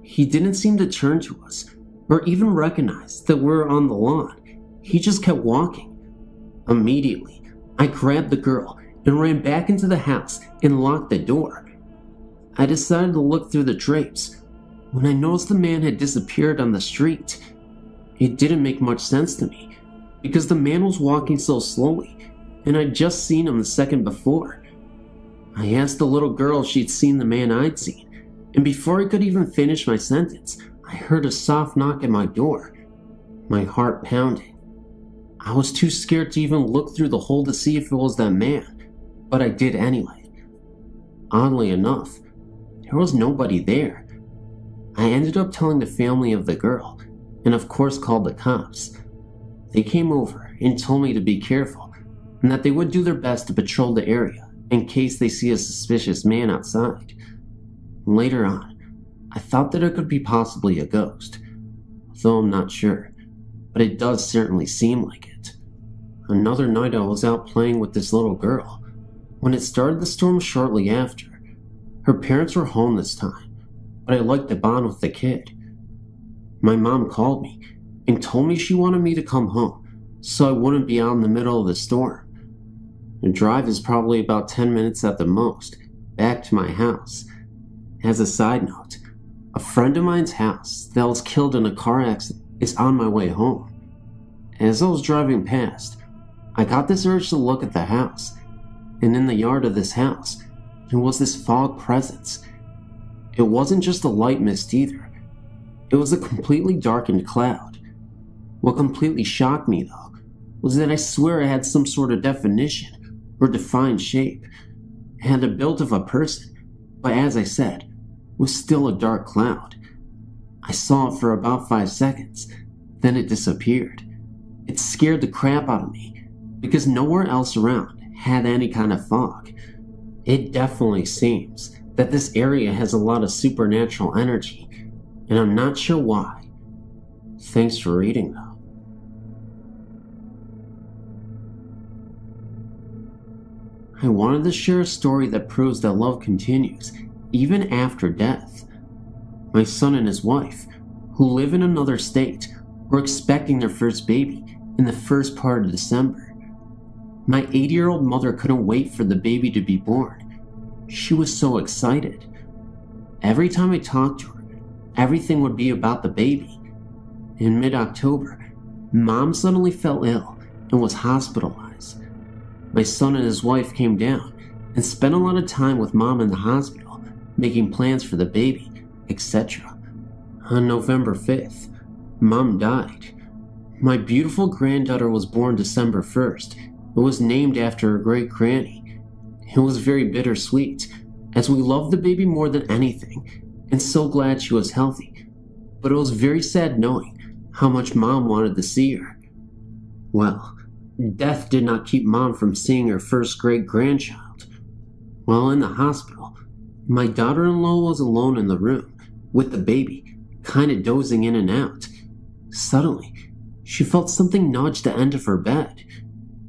He didn't seem to turn to us or even recognize that we were on the lawn. He just kept walking. Immediately, I grabbed the girl and ran back into the house and locked the door. I decided to look through the drapes when I noticed the man had disappeared on the street. It didn't make much sense to me because the man was walking so slowly and I'd just seen him the second before. I asked the little girl if she'd seen the man I'd seen, and before I could even finish my sentence, I heard a soft knock at my door, my heart pounding. I was too scared to even look through the hole to see if it was that man, but I did anyway. Oddly enough, there was nobody there. I ended up telling the family of the girl, and of course called the cops. They came over and told me to be careful, and that they would do their best to patrol the area in case they see a suspicious man outside. Later on, I thought that it could be possibly a ghost, though I'm not sure, but it does certainly seem like it. Another night I was out playing with this little girl. When it started the storm shortly after, her parents were home this time, but I liked to bond with the kid. My mom called me and told me she wanted me to come home so I wouldn't be out in the middle of the storm. The drive is probably about 10 minutes at the most, back to my house. As a side note, a friend of mine's house that was killed in a car accident is on my way home. As I was driving past, I got this urge to look at the house, and in the yard of this house, there was this fog presence. It wasn't just a light mist either. It was a completely darkened cloud. What completely shocked me, though, was that I swear it had some sort of definition or defined shape. It had the build of a person, but as I said, was still a dark cloud. I saw it for about 5 seconds, then it disappeared. It scared the crap out of me, because nowhere else around had any kind of fog. It definitely seems that this area has a lot of supernatural energy, and I'm not sure why. Thanks for reading, though. I wanted to share a story that proves that love continues, even after death. My son and his wife, who live in another state, were expecting their first baby in the first part of December. My 80-year-old mother couldn't wait for the baby to be born. She was so excited. Every time I talked to her, everything would be about the baby. In mid-October, Mom suddenly fell ill and was hospitalized. My son and his wife came down and spent a lot of time with Mom in the hospital, making plans for the baby, etc. On November 5th, Mom died. My beautiful granddaughter was born December 1st. It was named after her great granny. It was very bittersweet, as we loved the baby more than anything, and so glad she was healthy. But it was very sad knowing how much Mom wanted to see her. Well, death did not keep Mom from seeing her first great-grandchild. While in the hospital, my daughter-in-law was alone in the room, with the baby, kind of dozing in and out. Suddenly, she felt something nudge the end of her bed.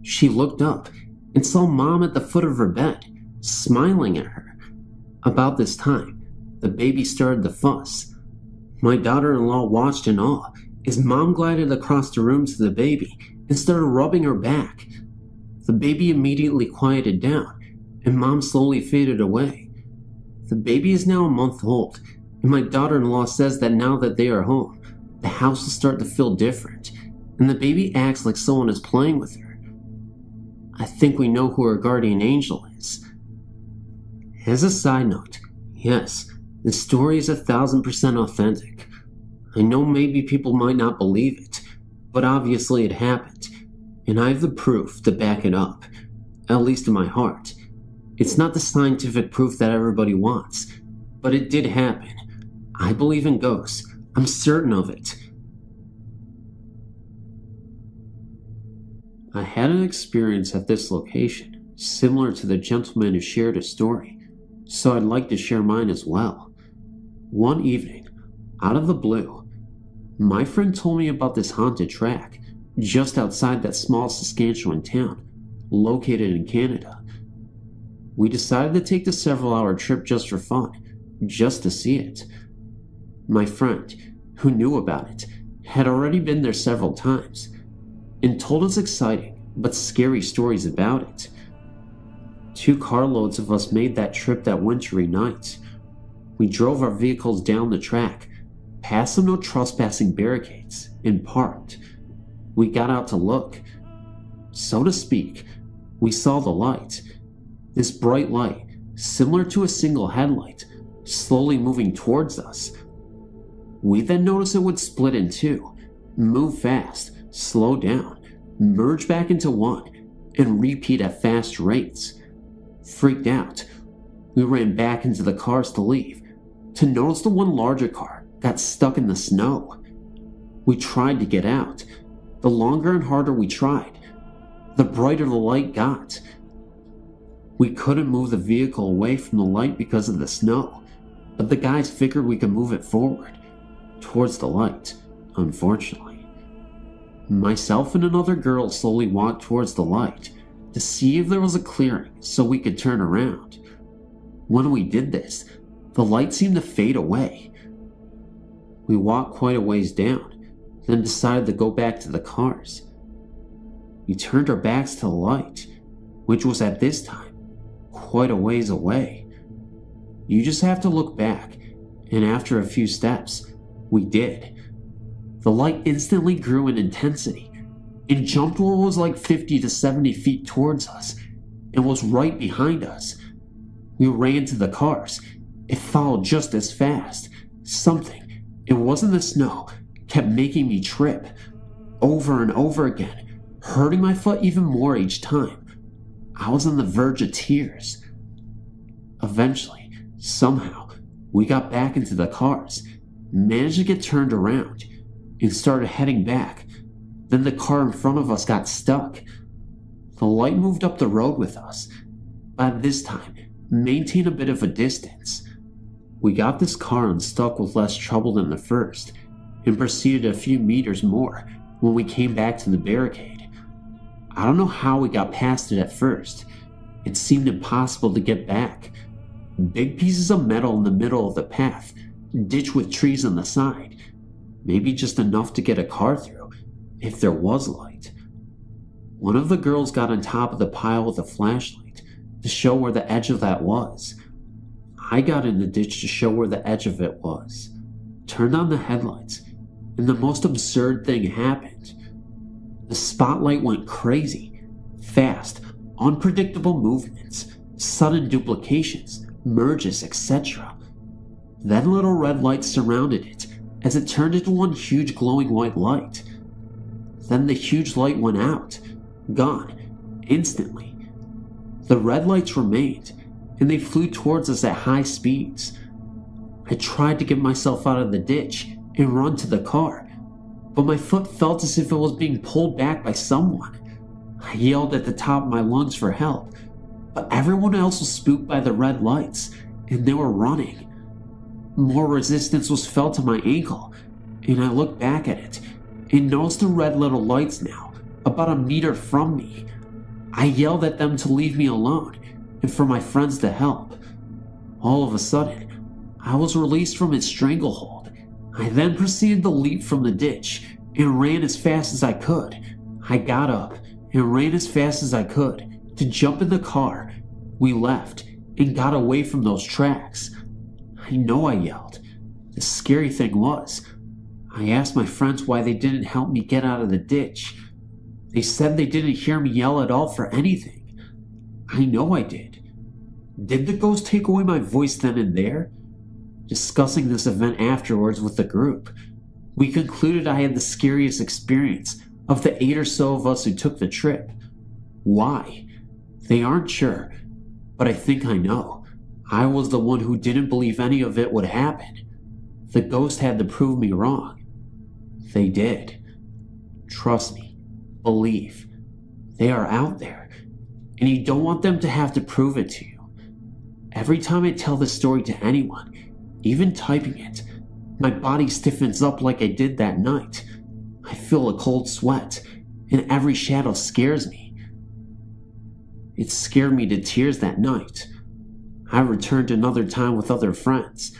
She looked up and saw Mom at the foot of her bed, smiling at her. About this time, the baby started to fuss. My daughter-in-law watched in awe as Mom glided across the room to the baby and started rubbing her back. The baby immediately quieted down, and Mom slowly faded away. The baby is now a month old, and my daughter-in-law says that now that they are home, the house will start to feel different, and the baby acts like someone is playing with her. I think we know who her guardian angel is. As a side note, yes, the story is 1000% authentic. I know maybe people might not believe it, but obviously it happened, and I have the proof to back it up, at least in my heart. It's not the scientific proof that everybody wants, but it did happen. I believe in ghosts. I'm certain of it. I had an experience at this location, similar to the gentleman who shared his story, so I'd like to share mine as well. One evening, out of the blue, my friend told me about this haunted track just outside that small Saskatchewan town, located in Canada. We decided to take the several-hour trip just for fun, just to see it. My friend, who knew about it, had already been there several times, and told us exciting but scary stories about it. 2 carloads of us made that trip that wintry night. We drove our vehicles down the track, past some no trespassing barricades, and parked. We got out to look. So to speak, we saw the light. This bright light, similar to a single headlight, slowly moving towards us. We then noticed it would split in 2, move fast, slow down, merge back into one, and repeat at fast rates. Freaked out, we ran back into the cars to leave, to notice the one larger car got stuck in the snow. We tried to get out. The longer and harder we tried, the brighter the light got. We couldn't move the vehicle away from the light because of the snow, but the guys figured we could move it forward, towards the light, unfortunately. Myself and another girl slowly walked towards the light, to see if there was a clearing so we could turn around. When we did this, the light seemed to fade away. We walked quite a ways down, then decided to go back to the cars. We turned our backs to the light, which was at this time quite a ways away. You just have to look back, and after a few steps, we did. The light instantly grew in intensity and jumped what was like 50 to 70 feet towards us and was right behind us. We ran to the cars. It followed just as fast. Something, it wasn't the snow, kept making me trip over and over again, hurting my foot even more each time. I was on the verge of tears. Eventually, somehow, we got back into the cars, managed to get turned around, and started heading back. Then the car in front of us got stuck. The light moved up the road with us, but at this time, maintained a bit of a distance. We got this car unstuck with less trouble than the first, and proceeded a few meters more when we came back to the barricade. I don't know how we got past it at first. It seemed impossible to get back. Big pieces of metal in the middle of the path, ditch with trees on the side. Maybe just enough to get a car through, if there was light. One of the girls got on top of the pile with a flashlight to show where the edge of that was. I got in the ditch to show where the edge of it was, turned on the headlights, and the most absurd thing happened. The spotlight went crazy, fast, unpredictable movements, sudden duplications, merges, etc. Then little red lights surrounded it as it turned into one huge glowing white light. Then the huge light went out, gone, instantly. The red lights remained, and they flew towards us at high speeds. I tried to get myself out of the ditch and run to the car, but my foot felt as if it was being pulled back by someone. I yelled at the top of my lungs for help, but everyone else was spooked by the red lights, and they were running. More resistance was felt to my ankle, and I looked back at it and noticed the red little lights now, about a meter from me. I yelled at them to leave me alone and for my friends to help. All of a sudden, I was released from its stranglehold. I then proceeded to leap from the ditch and ran as fast as I could. I got up and ran as fast as I could to jump in the car. We left and got away from those tracks. I know I yelled. The scary thing was, I asked my friends why they didn't help me get out of the ditch. They said they didn't hear me yell at all for anything. I know I did. Did the ghost take away my voice then and there? Discussing this event afterwards with the group, we concluded I had the scariest experience of the 8 or so of us who took the trip. Why? They aren't sure, but I think I know. I was the one who didn't believe any of it would happen. The ghost had to prove me wrong. They did. Trust me. Believe. They are out there, and you don't want them to have to prove it to you. Every time I tell this story to anyone, even typing it, my body stiffens up like I did that night. I feel a cold sweat, and every shadow scares me. It scared me to tears that night. I returned another time with other friends.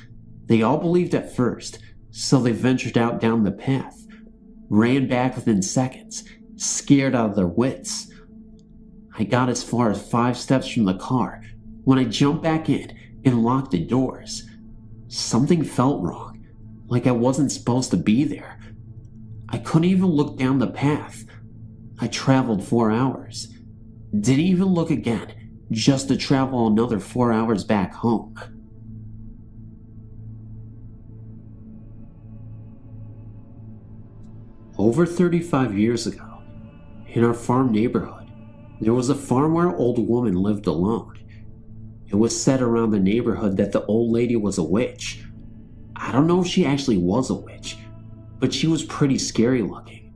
They all believed at first, so they ventured out down the path, ran back within seconds, scared out of their wits. I got as far as 5 steps from the car when I jumped back in and locked the doors. Something felt wrong, like I wasn't supposed to be there. I couldn't even look down the path. I traveled 4 hours. Didn't even look again, just to travel another 4 hours back home. Over 35 years ago, in our farm neighborhood, there was a farm where an old woman lived alone. It was said around the neighborhood that the old lady was a witch. I don't know if she actually was a witch, but she was pretty scary looking.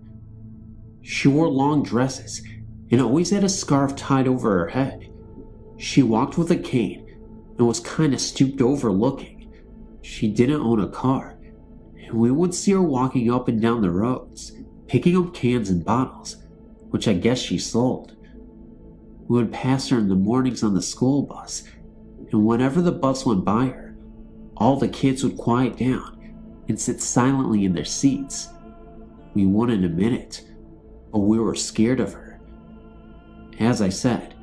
She wore long dresses and always had a scarf tied over her head. She walked with a cane and was kind of stooped over looking. She didn't own a car, and we would see her walking up and down the roads, picking up cans and bottles, which I guess she sold. We would pass her in the mornings on the school bus, and whenever the bus went by her, all the kids would quiet down and sit silently in their seats. We wouldn't admit it, but we were scared of her. As I said,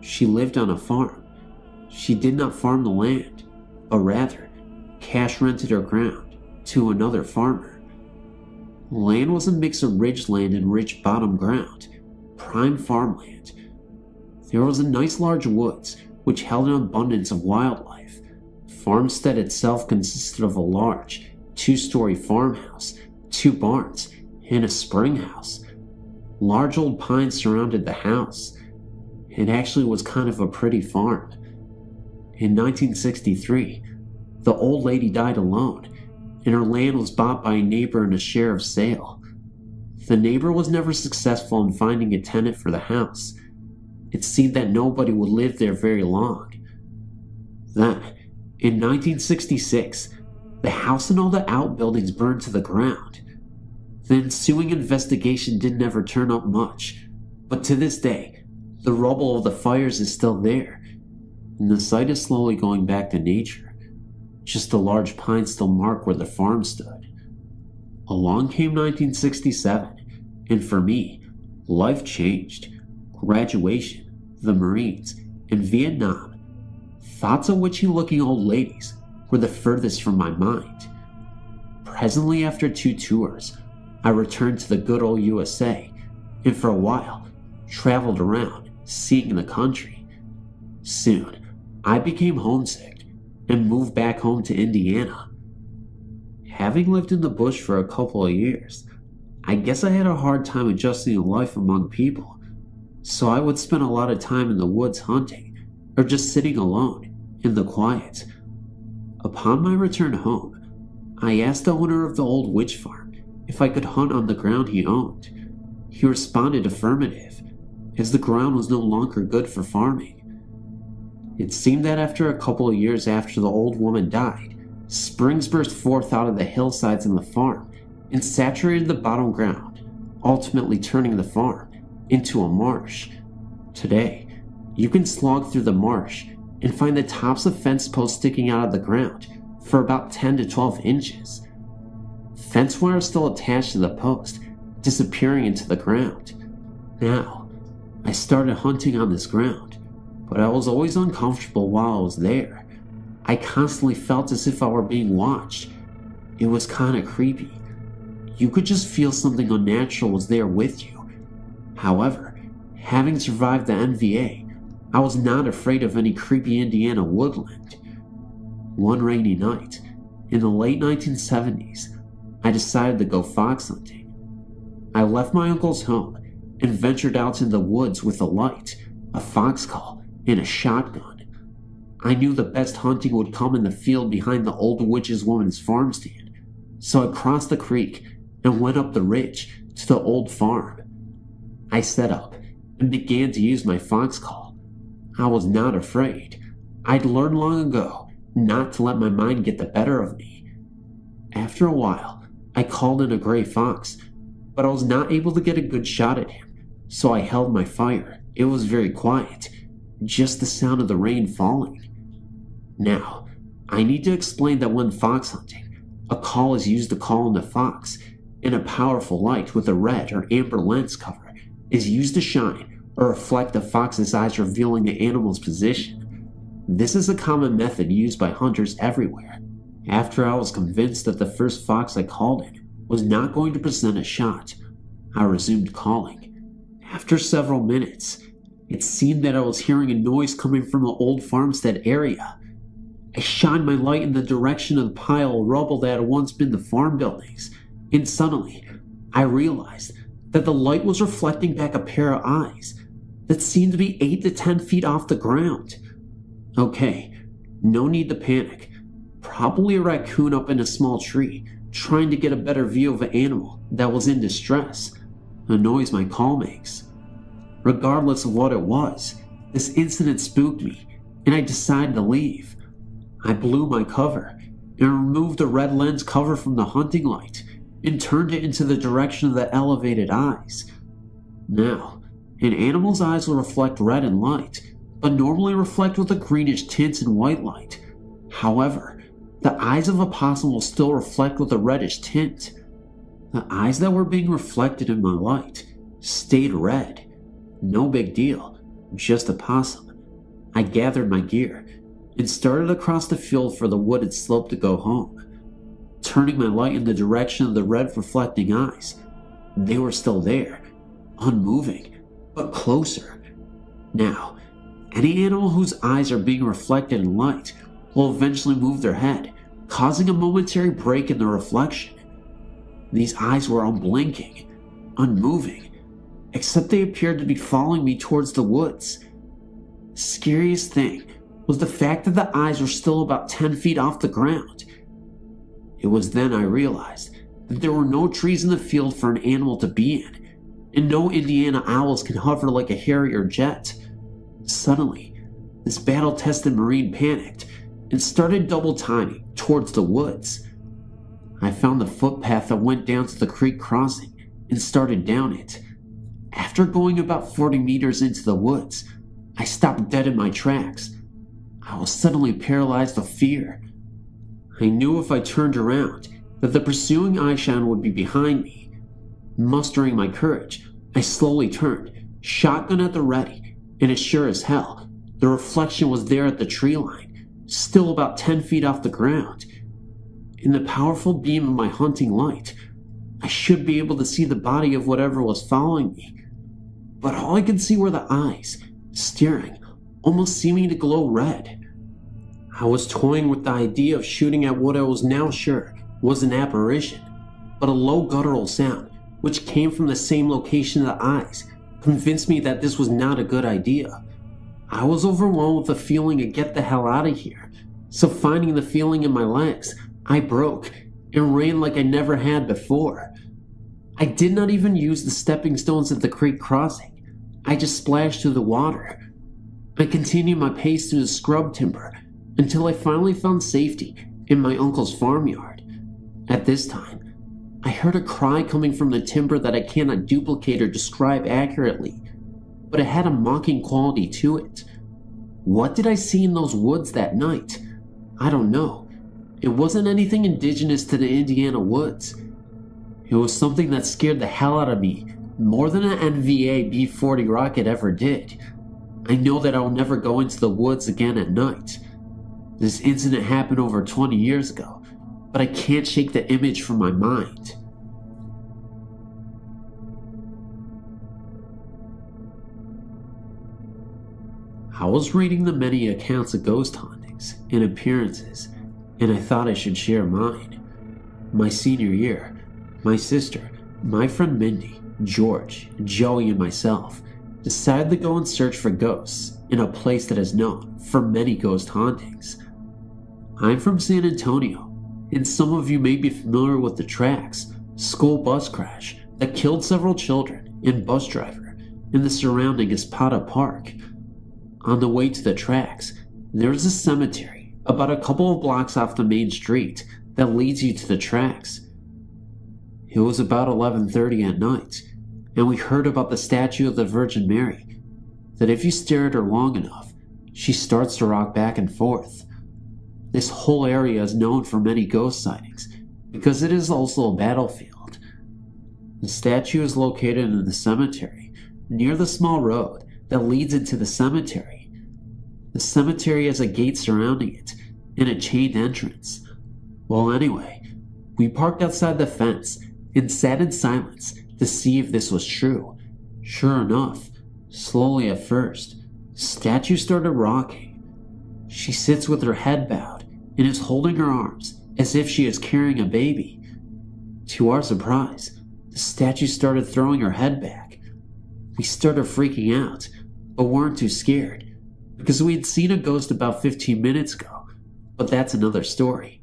she lived on a farm. She did not farm the land, but rather cash rented her ground to another farmer. The land was a mix of ridgeland and rich bottom ground, prime farmland. There was a nice large woods which held an abundance of wildlife. The farmstead itself consisted of a large 2-story farmhouse, 2 barns, and a spring house. Large old pines surrounded the house. It actually was kind of a pretty farm. In 1963, the old lady died alone, and her land was bought by a neighbor in a sheriff's sale. The neighbor was never successful in finding a tenant for the house. It seemed that nobody would live there very long. Then, in 1966, the house and all the outbuildings burned to the ground. The ensuing investigation didn't ever turn up much, but to this day, the rubble of the fires is still there, and the site is slowly going back to nature. Just the large pines still mark where the farm stood. Along came 1967, and for me, life changed. Graduation, the Marines, and Vietnam. Thoughts of witchy-looking old ladies were the furthest from my mind. Presently, after 2 tours, I returned to the good old USA, and for a while, traveled around, seeing the country. Soon, I became homesick and moved back home to Indiana. Having lived in the bush for a couple of years, I guess I had a hard time adjusting to life among people, so I would spend a lot of time in the woods hunting, or just sitting alone, in the quiet. Upon my return home, I asked the owner of the old witch farm if I could hunt on the ground he owned. He responded affirmative, as the ground was no longer good for farming. It seemed that after a couple of years after the old woman died, springs burst forth out of the hillsides in the farm and saturated the bottom ground, ultimately turning the farm into a marsh. Today, you can slog through the marsh and find the tops of fence posts sticking out of the ground for about 10 to 12 inches. Fence wire is still attached to the post, disappearing into the ground. Now, I started hunting on this ground, but I was always uncomfortable while I was there. I constantly felt as if I were being watched. It was kind of creepy. You could just feel something unnatural was there with you. However, having survived the NVA, I was not afraid of any creepy Indiana woodland. One rainy night, in the late 1970s, I decided to go fox hunting. I left my uncle's home and ventured out in the woods with a light, a fox call, and a shotgun. I knew the best hunting would come in the field behind the old witch's woman's farm stand, so I crossed the creek and went up the ridge to the old farm. I set up and began to use my fox call. I was not afraid. I'd learned long ago not to let my mind get the better of me. After a while, I called in a gray fox, but I was not able to get a good shot at him, so I held my fire. It was very quiet, just the sound of the rain falling. Now, I need to explain that when fox hunting, a call is used to call in a fox, and a powerful light with a red or amber lens cover is used to shine or reflect the fox's eyes, revealing the animal's position. This is a common method used by hunters everywhere. After I was convinced that the first fox I called in was not going to present a shot, I resumed calling. After several minutes, it seemed that I was hearing a noise coming from the old farmstead area. I shined my light in the direction of the pile of rubble that had once been the farm buildings, and suddenly I realized that the light was reflecting back a pair of eyes that seemed to be 8 to 10 feet off the ground. Okay, no need to panic. Probably a raccoon up in a small tree, trying to get a better view of an animal that was in distress, a noise my call makes. Regardless of what it was, this incident spooked me, and I decided to leave. I blew my cover, and removed the red lens cover from the hunting light, and turned it into the direction of the elevated eyes. Now, An animal's eyes will reflect red in light, but normally reflect with a greenish tint in white light. However, the eyes of a possum will still reflect with a reddish tint. The eyes that were being reflected in my light stayed red. No big deal, just a possum. I gathered my gear and started across the field for the wooded slope to go home, turning my light in the direction of the red reflecting eyes. They were still there, unmoving, but closer. Now, any animal whose eyes are being reflected in light will eventually move their head, causing a momentary break in the reflection. These eyes were unblinking, unmoving, except they appeared to be following me towards the woods. The scariest thing was the fact that the eyes were still about 10 feet off the ground. It was then I realized that there were no trees in the field for an animal to be in, and no Indiana owls can hover like a Harrier jet. Suddenly, this battle-tested Marine panicked and started double timing towards the woods. I found the footpath that went down to the creek crossing and started down it. After going about 40 meters into the woods, I stopped dead in my tracks. I was suddenly paralyzed with fear. I knew if I turned around that the pursuing eyeshine would be behind me. Mustering my courage, I slowly turned, shotgun at the ready, and as sure as hell, the reflection was there at the tree line, still about 10 feet off the ground. In the powerful beam of my hunting light, I should be able to see the body of whatever was following me, but all I could see were the eyes, staring, almost seeming to glow red. I was toying with the idea of shooting at what I was now sure was an apparition, but a low guttural sound, which came from the same location of the eyes, convinced me that this was not a good idea. I was overwhelmed with the feeling to get the hell out of here, so finding the feeling in my legs, I broke and ran like I never had before. I did not even use the stepping stones at the creek crossing. I just splashed through the water. I continued my pace through the scrub timber until I finally found safety in my uncle's farmyard. At this time, I heard a cry coming from the timber that I cannot duplicate or describe accurately, but it had a mocking quality to it. What did I see in those woods that night? I don't know. It wasn't anything indigenous to the Indiana woods. It was something that scared the hell out of me more than an NVA B-40 rocket ever did. I know that I will never go into the woods again at night. This incident happened over 20 years ago, but I can't shake the image from my mind. I was reading the many accounts of ghost hauntings and appearances, and I thought I should share mine. My senior year, my sister, my friend Mindy, George, Joey, and myself decided to go and search for ghosts in a place that is known for many ghost hauntings. I'm from San Antonio, and some of you may be familiar with the Tracks school bus crash that killed several children and bus driver in the surrounding Espada Park. On the way to the Tracks, there is a cemetery about a couple of blocks off the main street that leads you to the Tracks. It was about 11:30 at night, and we heard about the statue of the Virgin Mary, that if you stare at her long enough, she starts to rock back and forth. This whole area is known for many ghost sightings because it is also a battlefield. The statue is located in the cemetery, near the small road that leads into the cemetery. The cemetery has a gate surrounding it and a chained entrance. Well, anyway, we parked outside the fence and sat in silence to see if this was true. Sure enough, slowly at first, the statue started rocking. She sits with her head bowed and is holding her arms as if she is carrying a baby. To our surprise, the statue started throwing her head back. We started freaking out, but weren't too scared, because we had seen a ghost about 15 minutes ago, but that's another story.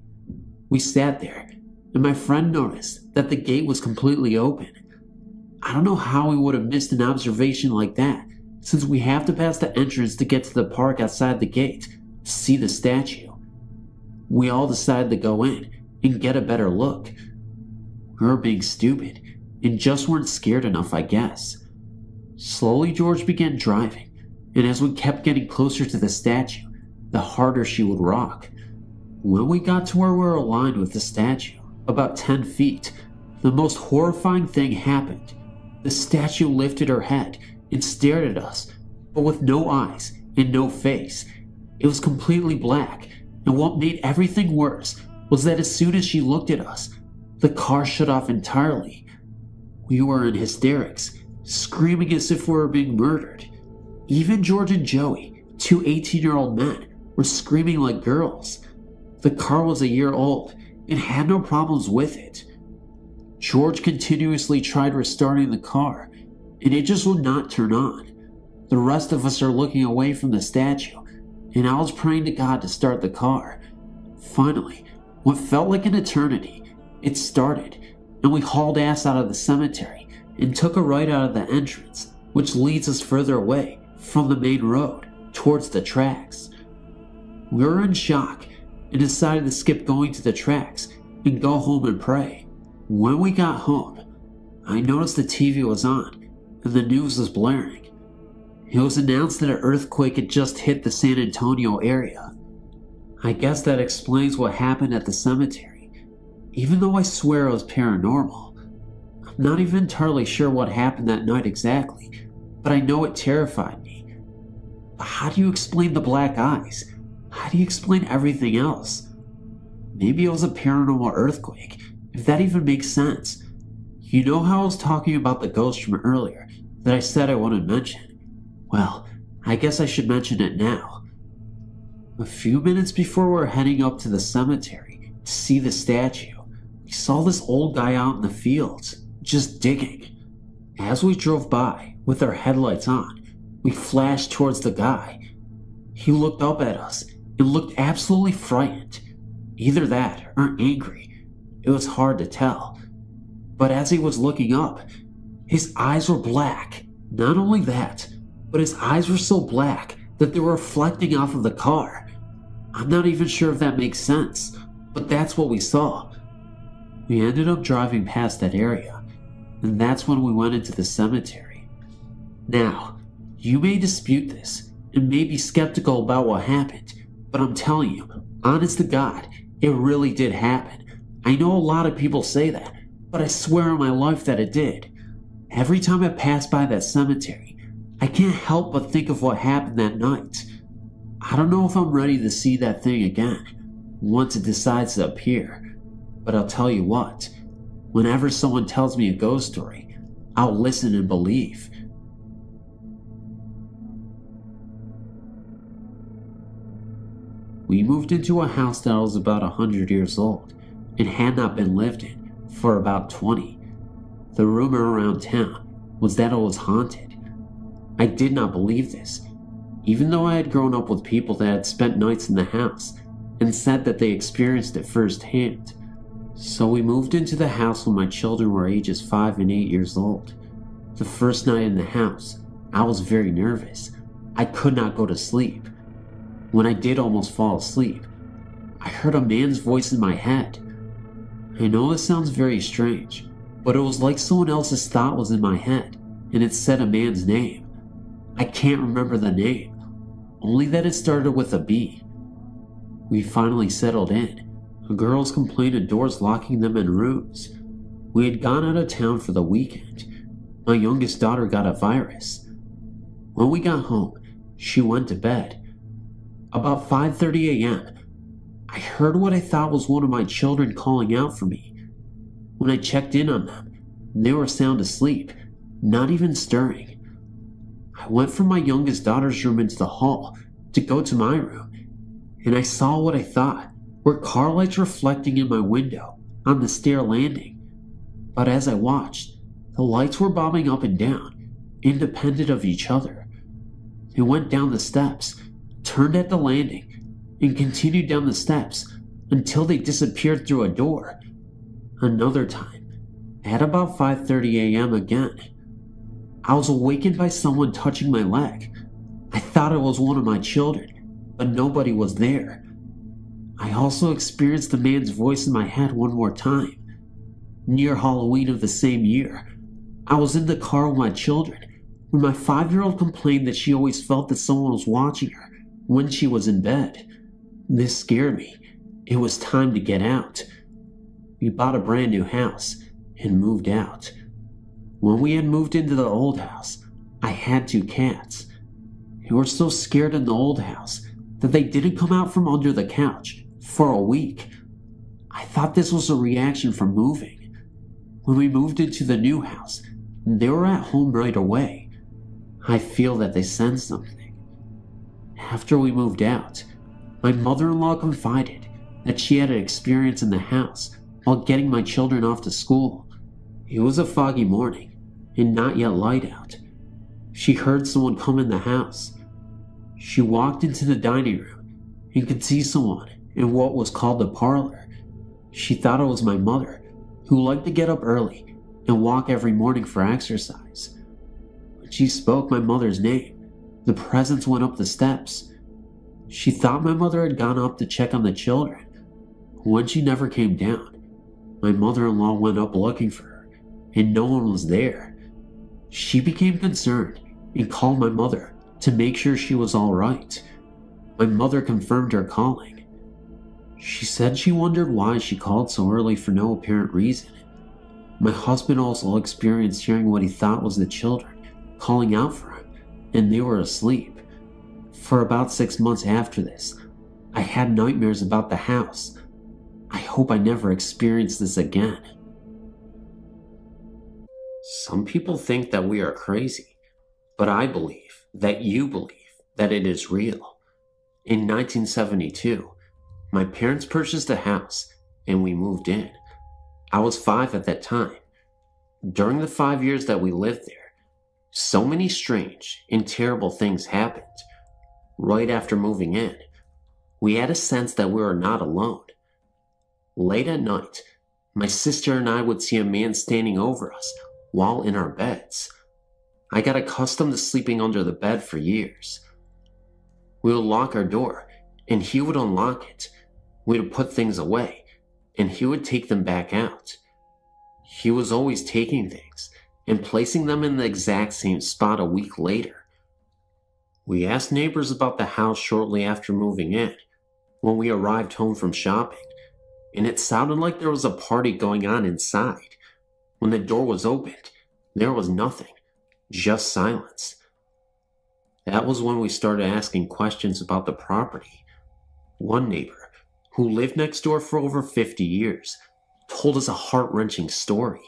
We sat there, and my friend noticed that the gate was completely open. I don't know how we would have missed an observation like that, since we have to pass the entrance to get to the park outside the gate to see the statue. We all decided to go in and get a better look. We were being stupid and just weren't scared enough, I guess. Slowly, George began driving, and as we kept getting closer to the statue, the harder she would rock. When we got to where we were aligned with the statue, about 10 feet, the most horrifying thing happened. The statue lifted her head and stared at us, but with no eyes and no face. It was completely black, and what made everything worse was that as soon as she looked at us, the car shut off entirely. We were in hysterics, screaming as if we were being murdered. Even George and Joey, two 18-year-old men, were screaming like girls. The car was a year old and had no problems with it. George continuously tried restarting the car, and it just would not turn on. The rest of us are looking away from the statue, and I was praying to God to start the car. Finally, what felt like an eternity, it started, and we hauled ass out of the cemetery and took a right out of the entrance, which leads us further away from the main road towards the tracks. We were in shock and decided to skip going to the tracks and go home and pray. When we got home, I noticed the TV was on and the news was blaring. It was announced that an earthquake had just hit the San Antonio area. I guess that explains what happened at the cemetery, even though I swear it was paranormal. I'm not even entirely sure what happened that night exactly, but I know it terrified me. But how do you explain the black eyes? How do you explain everything else? Maybe it was a paranormal earthquake, if that even makes sense. You know how I was talking about the ghost from earlier that I said I wouldn't mention? Well, I guess I should mention it now. A few minutes before we were heading up to the cemetery to see the statue, we saw this old guy out in the fields, just digging. As we drove by with our headlights on, we flashed towards the guy. He looked up at us and looked absolutely frightened. Either that or angry. It was hard to tell. But as he was looking up, his eyes were black. Not only that, but his eyes were so black that they were reflecting off of the car. I'm not even sure if that makes sense, but that's what we saw. We ended up driving past that area, and that's when we went into the cemetery. Now, you may dispute this and may be skeptical about what happened, but I'm telling you, honest to God, it really did happen. I know a lot of people say that, but I swear on my life that it did. Every time I pass by that cemetery, I can't help but think of what happened that night. I don't know if I'm ready to see that thing again, once it decides to appear. But I'll tell you what, whenever someone tells me a ghost story, I'll listen and believe. We moved into a house that was about 100 years old and had not been lived in for about 20. The rumor around town was that it was haunted. I did not believe this, even though I had grown up with people that had spent nights in the house and said that they experienced it firsthand. So we moved into the house when my children were ages 5 and 8 years old. The first night in the house, I was very nervous. I could not go to sleep. When I did almost fall asleep, I heard a man's voice in my head. I know this sounds very strange, but it was like someone else's thought was in my head, and it said a man's name. I can't remember the name, only that it started with a B. We finally settled in. The girls complained of doors locking them in rooms. We had gone out of town for the weekend. My youngest daughter got a virus. When we got home, she went to bed. About 5:30 a.m., I heard what I thought was one of my children calling out for me. When I checked in on them, they were sound asleep, not even stirring. I went from my youngest daughter's room into the hall to go to my room, and I saw what I thought were car lights reflecting in my window on the stair landing. But as I watched, the lights were bobbing up and down, independent of each other. They went down the steps, turned at the landing, and continued down the steps until they disappeared through a door. Another time, at about 5:30 a.m. again, I was awakened by someone touching my leg. I thought it was one of my children, but nobody was there. I also experienced the man's voice in my head one more time. Near Halloween of the same year, I was in the car with my children, when my 5-year-old complained that she always felt that someone was watching her when she was in bed. This scared me. It was time to get out. We bought a brand new house and moved out. When we had moved into the old house, I had 2 cats. They were so scared in the old house that they didn't come out from under the couch for a week. I thought this was a reaction from moving. When we moved into the new house, they were at home right away. I feel that they sensed something. After we moved out, my mother-in-law confided that she had an experience in the house while getting my children off to school. It was a foggy morning and not yet light out. She heard someone come in the house. She walked into the dining room and could see someone in what was called the parlor. She thought it was my mother, who liked to get up early and walk every morning for exercise. When she spoke my mother's name, the presence went up the steps. She thought my mother had gone up to check on the children. When she never came down, my mother-in-law went up looking for her, and no one was there. She became concerned and called my mother to make sure she was all right. My mother confirmed her calling. She said she wondered why she called so early for no apparent reason. My husband also experienced hearing what he thought was the children calling out for him, and they were asleep. For about 6 months after this, I had nightmares about the house. I hope I never experience this again. Some people think that we are crazy, but I believe that you believe that it is real. In 1972, my parents purchased a house and we moved in. I was 5 at that time. During the 5 years that we lived there, so many strange and terrible things happened. Right after moving in, we had a sense that we were not alone. Late at night, my sister and I would see a man standing over us while in our beds. I got accustomed to sleeping under the bed for years. We would lock our door, and he would unlock it. We would put things away, and he would take them back out. He was always taking things and placing them in the exact same spot a week later. We asked neighbors about the house shortly after moving in, when we arrived home from shopping, and it sounded like there was a party going on inside. When the door was opened, there was nothing, just silence. That was when we started asking questions about the property. One neighbor, who lived next door for over 50 years, told us a heart-wrenching story.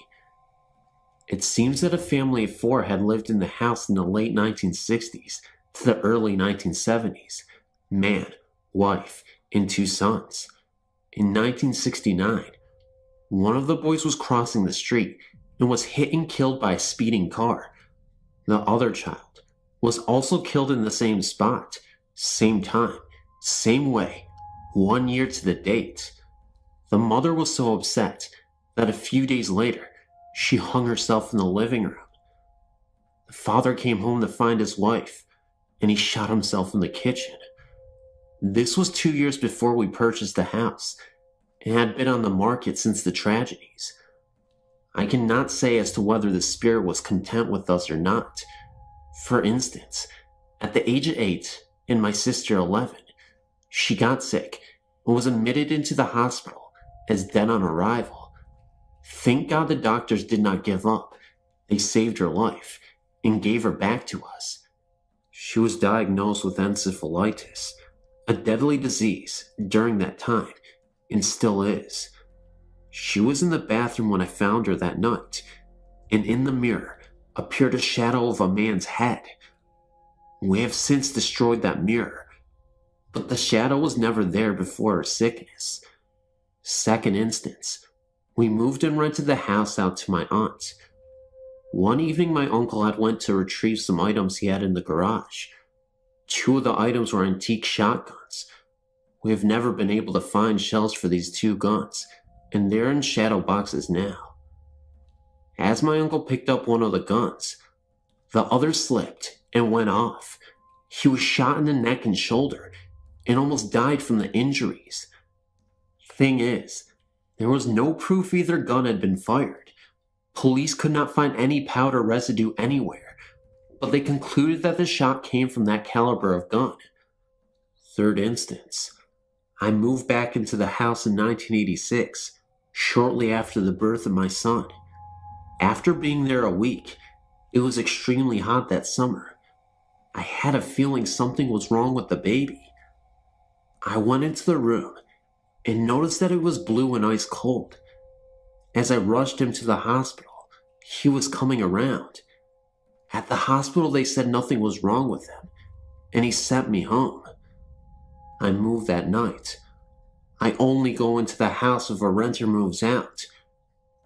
It seems that a family of 4 had lived in the house in the late 1960s to the early 1970s. Man, wife, and 2 sons. In 1969, one of the boys was crossing the street and was hit and killed by a speeding car. The other child was also killed in the same spot, same time, same way, 1 year to the date. The mother was so upset that a few days later, she hung herself in the living room. The father came home to find his wife, and he shot himself in the kitchen. This was 2 years before we purchased the house, and had been on the market since the tragedies. I cannot say as to whether the spirit was content with us or not. For instance, at the age of 8 and my sister 11, she got sick and was admitted into the hospital as dead on arrival. Thank God the doctors did not give up. They saved her life and gave her back to us. She was diagnosed with encephalitis, a deadly disease during that time, and still is. She was in the bathroom when I found her that night, and in the mirror appeared a shadow of a man's head. We have since destroyed that mirror, but the shadow was never there before her sickness. Second instance, we moved and rented the house out to my aunt. One evening my uncle had went to retrieve some items he had in the garage. 2 of the items were antique shotguns. We have never been able to find shells for these 2 guns, and they're in shadow boxes now. As my uncle picked up one of the guns, the other slipped and went off. He was shot in the neck and shoulder and almost died from the injuries. Thing is, there was no proof either gun had been fired. Police could not find any powder residue anywhere, but they concluded that the shot came from that caliber of gun. Third instance, I moved back into the house in 1986, shortly after the birth of my son. After being there a week, it was extremely hot that summer. I had a feeling something was wrong with the baby. I went into the room and noticed that it was blue and ice cold. As I rushed him to the hospital, he was coming around. At the hospital, they said nothing was wrong with him, and he sent me home. I moved that night. I only go into the house if a renter moves out.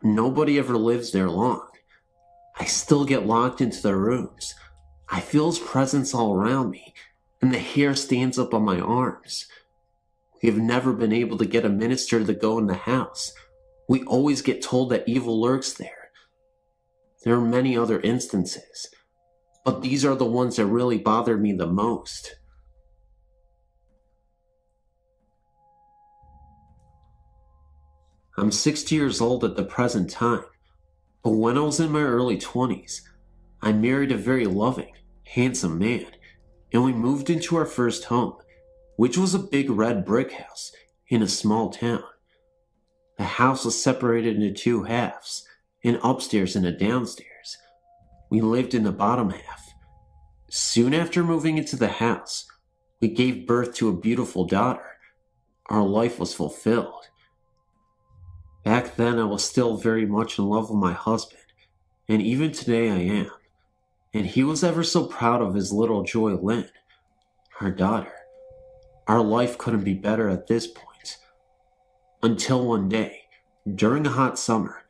Nobody ever lives there long. I still get locked into the rooms. I feel his presence all around me, and the hair stands up on my arms. We have never been able to get a minister to go in the house. We always get told that evil lurks there. There are many other instances, but these are the ones that really bother me the most. I'm 60 years old at the present time, but when I was in my early 20s, I married a very loving, handsome man, and we moved into our first home, which was a big red brick house in a small town. The house was separated into two halves, an upstairs and a downstairs. We lived in the bottom half. Soon after moving into the house, we gave birth to a beautiful daughter. Our life was fulfilled. Back then, I was still very much in love with my husband, and even today I am. And he was ever so proud of his little Joy Lynn, our daughter. Our life couldn't be better at this point. Until one day, during a hot summer,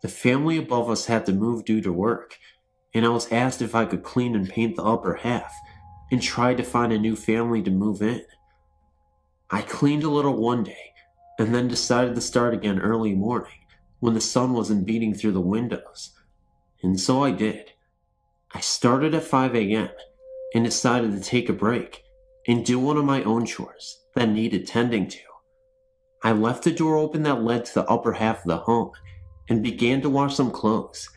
the family above us had to move due to work, and I was asked if I could clean and paint the upper half, and tried to find a new family to move in. I cleaned a little one day, and then decided to start again early morning, when the sun wasn't beating through the windows. And so I did. I started at 5 a.m. and decided to take a break and do one of my own chores that needed tending to. I left the door open that led to the upper half of the home and began to wash some clothes.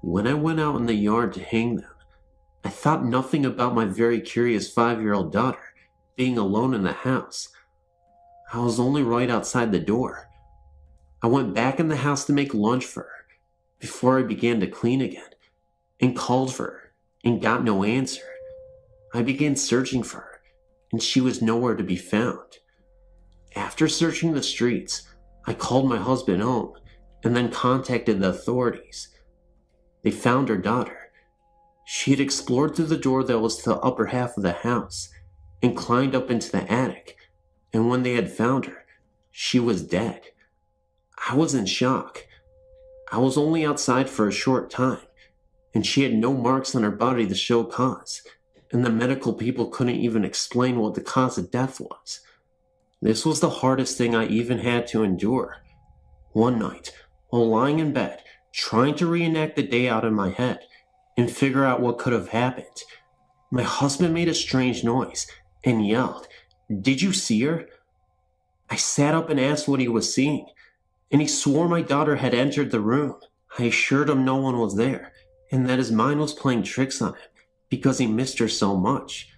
When I went out in the yard to hang them, I thought nothing about my very curious 5-year-old daughter being alone in the house. I was only right outside the door. I went back in the house to make lunch for her before I began to clean again, and called for her and got no answer. I began searching for her, and she was nowhere to be found. After searching the streets, I called my husband home and then contacted the authorities. They found her daughter. She had explored through the door that was to the upper half of the house and climbed up into the attic. And when they had found her, she was dead. I was in shock. I was only outside for a short time, and she had no marks on her body to show cause, and the medical people couldn't even explain what the cause of death was. This was the hardest thing I even had to endure. One night, while lying in bed, trying to reenact the day out in my head and figure out what could have happened, my husband made a strange noise and yelled, "Did you see her?" I sat up and asked what he was seeing, and he swore my daughter had entered the room. I assured him no one was there, and that his mind was playing tricks on him because he missed her so much.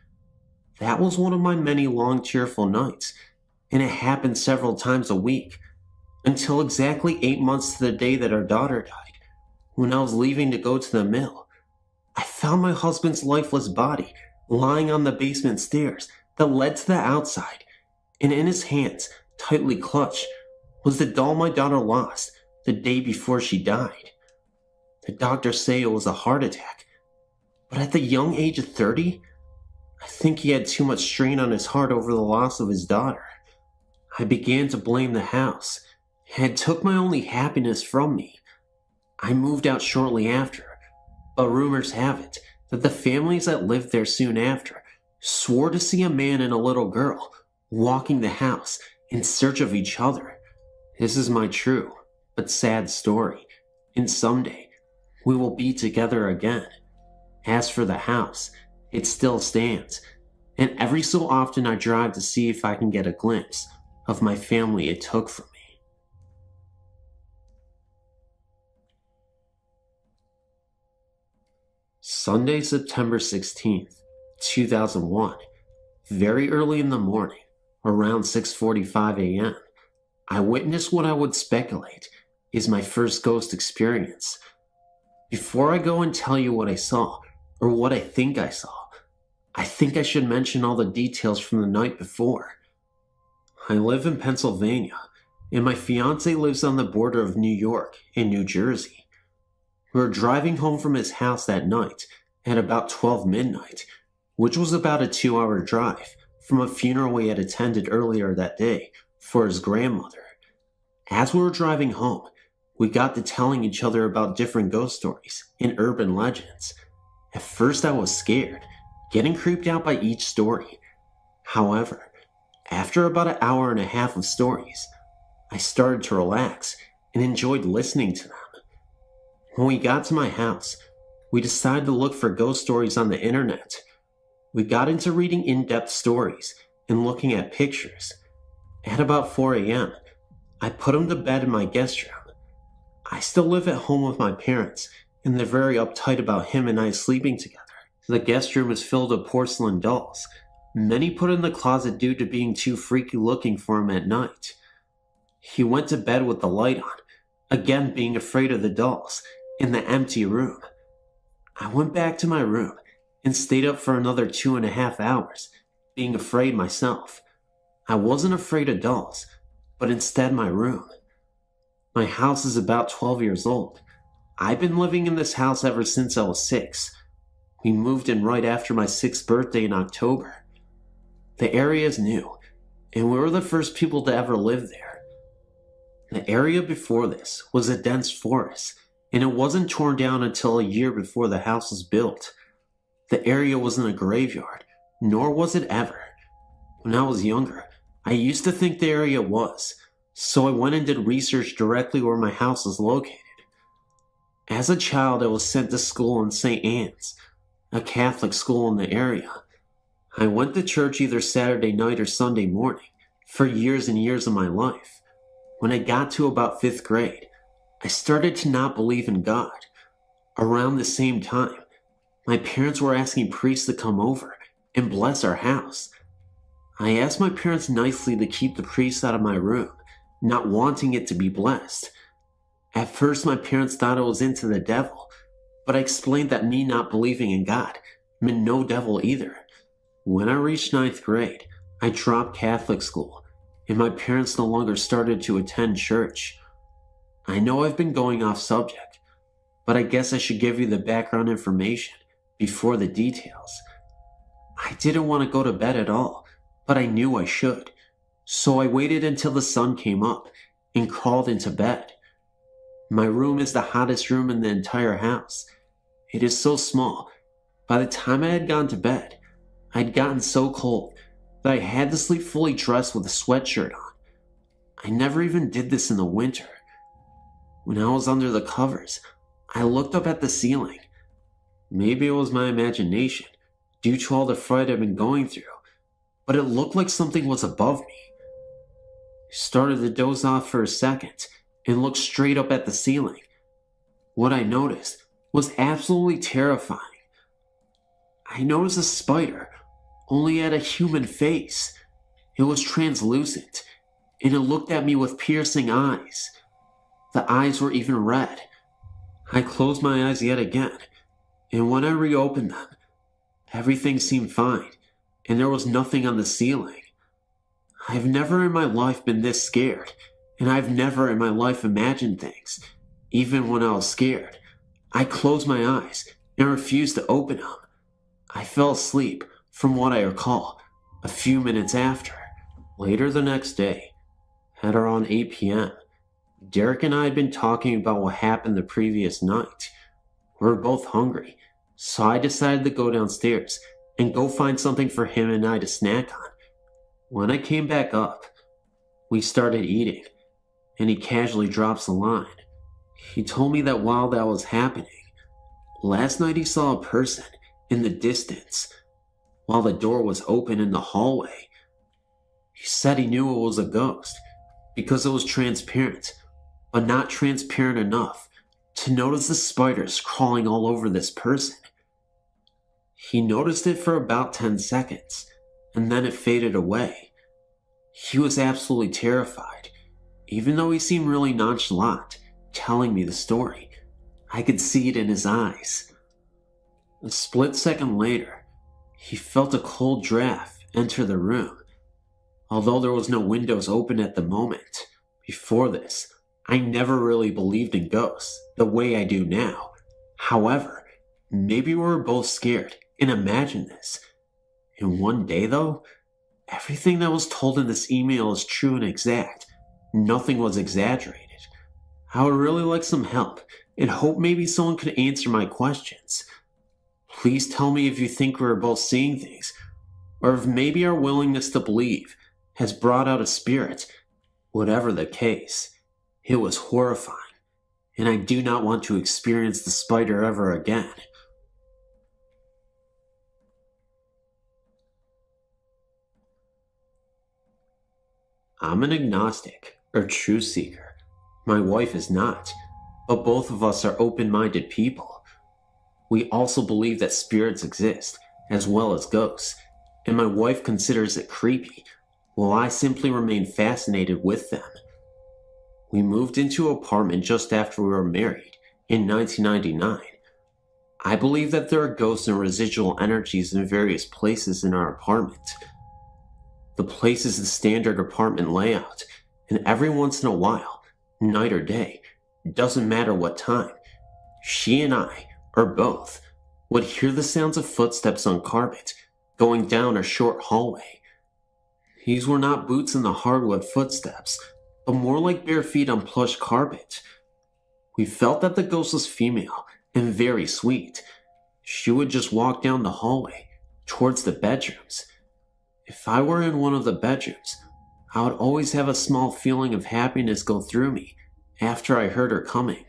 That was one of my many long tearful nights, and it happened several times a week, until exactly 8 months to the day that our daughter died. When I was leaving to go to the mill, I found my husband's lifeless body lying on the basement stairs that led to the outside, and in his hands, tightly clutched, was the doll my daughter lost the day before she died. The doctors say it was a heart attack, but at the young age of 30, I think he had too much strain on his heart over the loss of his daughter. I began to blame the house, and it took my only happiness from me. I moved out shortly after, but rumors have it that the families that lived there soon after swore to see a man and a little girl walking the house in search of each other. This is my true but sad story, and someday we will be together again. As for the house, it still stands, and every so often I drive to see if I can get a glimpse of my family it took from me. Sunday, September 16th, 2001. Very early in the morning, around 6:45 a.m., I witnessed what I would speculate is my first ghost experience. Before I go and tell you what I saw, or what I think I saw, I think I should mention all the details from the night before. I live in Pennsylvania, and my fiance lives on the border of New York and New Jersey. We were driving home from his house that night at about 12 midnight, which was about a 2-hour drive from a funeral we had attended earlier that day for his grandmother. As we were driving home, we got to telling each other about different ghost stories and urban legends. At first I was scared, getting creeped out by each story. However, after about an hour and a half of stories, I started to relax and enjoyed listening to them. When we got to my house, we decided to look for ghost stories on the internet. We got into reading in-depth stories and looking at pictures. At about 4 a.m., I put him to bed in my guest room. I still live at home with my parents, and they're very uptight about him and I sleeping together. The guest room is filled with porcelain dolls, many put in the closet due to being too freaky looking for him at night. He went to bed with the light on, again being afraid of the dolls, in the empty room. I went back to my room and stayed up for another 2.5 hours, being afraid myself. I wasn't afraid of dolls, but instead my room. My house is about 12 years old. I've been living in this house ever since I was 6. We moved in right after my 6th birthday in October. The area is new, and we were the first people to ever live there. The area before this was a dense forest, and it wasn't torn down until a year before the house was built. The area wasn't a graveyard, nor was it ever. When I was younger, I used to think the area was, so I went and did research directly where my house was located. As a child, I was sent to school in St. Anne's, a Catholic school in the area. I went to church either Saturday night or Sunday morning for years and years of my life. When I got to about 5th grade, I started to not believe in God. Around the same time, my parents were asking priests to come over and bless our house. I asked my parents nicely to keep the priests out of my room, not wanting it to be blessed. At first, my parents thought I was into the devil, but I explained that me not believing in God meant no devil either. When I reached 9th grade, I dropped Catholic school, and my parents no longer started to attend church. I know I've been going off subject, but I guess I should give you the background information before the details. I didn't want to go to bed at all, but I knew I should, so I waited until the sun came up and crawled into bed. My room is the hottest room in the entire house. It is so small. By the time I had gone to bed, I'd gotten so cold that I had to sleep fully dressed with a sweatshirt on. I never even did this in the winter. When I was under the covers, I looked up at the ceiling. Maybe it was my imagination, due to all the fright I've been going through, but it looked like something was above me. I started to doze off for a second and looked straight up at the ceiling. What I noticed was absolutely terrifying. I noticed a spider, only had a human face. It was translucent, and it looked at me with piercing eyes. The eyes were even red. I closed my eyes yet again, and when I reopened them, everything seemed fine, and there was nothing on the ceiling. I've never in my life been this scared, and I've never in my life imagined things, even when I was scared. I closed my eyes and refused to open them. I fell asleep, from what I recall, a few minutes after. Later the next day, at around 8 p.m., Derek and I had been talking about what happened the previous night. We were both hungry, so I decided to go downstairs and go find something for him and I to snack on. When I came back up, we started eating, and he casually drops the line. He told me that while that was happening, last night he saw a person in the distance while the door was open in the hallway. He said he knew it was a ghost because it was transparent, but not transparent enough to notice the spiders crawling all over this person. He noticed it for about 10 seconds, and then it faded away. He was absolutely terrified, even though he seemed really nonchalant, telling me the story. I could see it in his eyes. A split second later, he felt a cold draft enter the room. Although there was no windows open at the moment, before this, I never really believed in ghosts the way I do now. However, maybe we were both scared and imagined this. And one day though, everything that was told in this email is true and exact. Nothing was exaggerated. I would really like some help and hope maybe someone could answer my questions. Please tell me if you think we're both seeing things, or if maybe our willingness to believe has brought out a spirit. Whatever the case, it was horrifying, and I do not want to experience the spider ever again. I'm an agnostic, or truth seeker. My wife is not, but both of us are open-minded people. We also believe that spirits exist, as well as ghosts, and my wife considers it creepy, while I simply remain fascinated with them. We moved into an apartment just after we were married, in 1999. I believe that there are ghosts and residual energies in various places in our apartment. The place is the standard apartment layout, and every once in a while, night or day, doesn't matter what time, she and I, or both, would hear the sounds of footsteps on carpet going down a short hallway. These were not boots in the hardwood footsteps, but more like bare feet on plush carpet. We felt that the ghost was female and very sweet. She would just walk down the hallway towards the bedrooms. If I were in one of the bedrooms, I would always have a small feeling of happiness go through me after I heard her coming.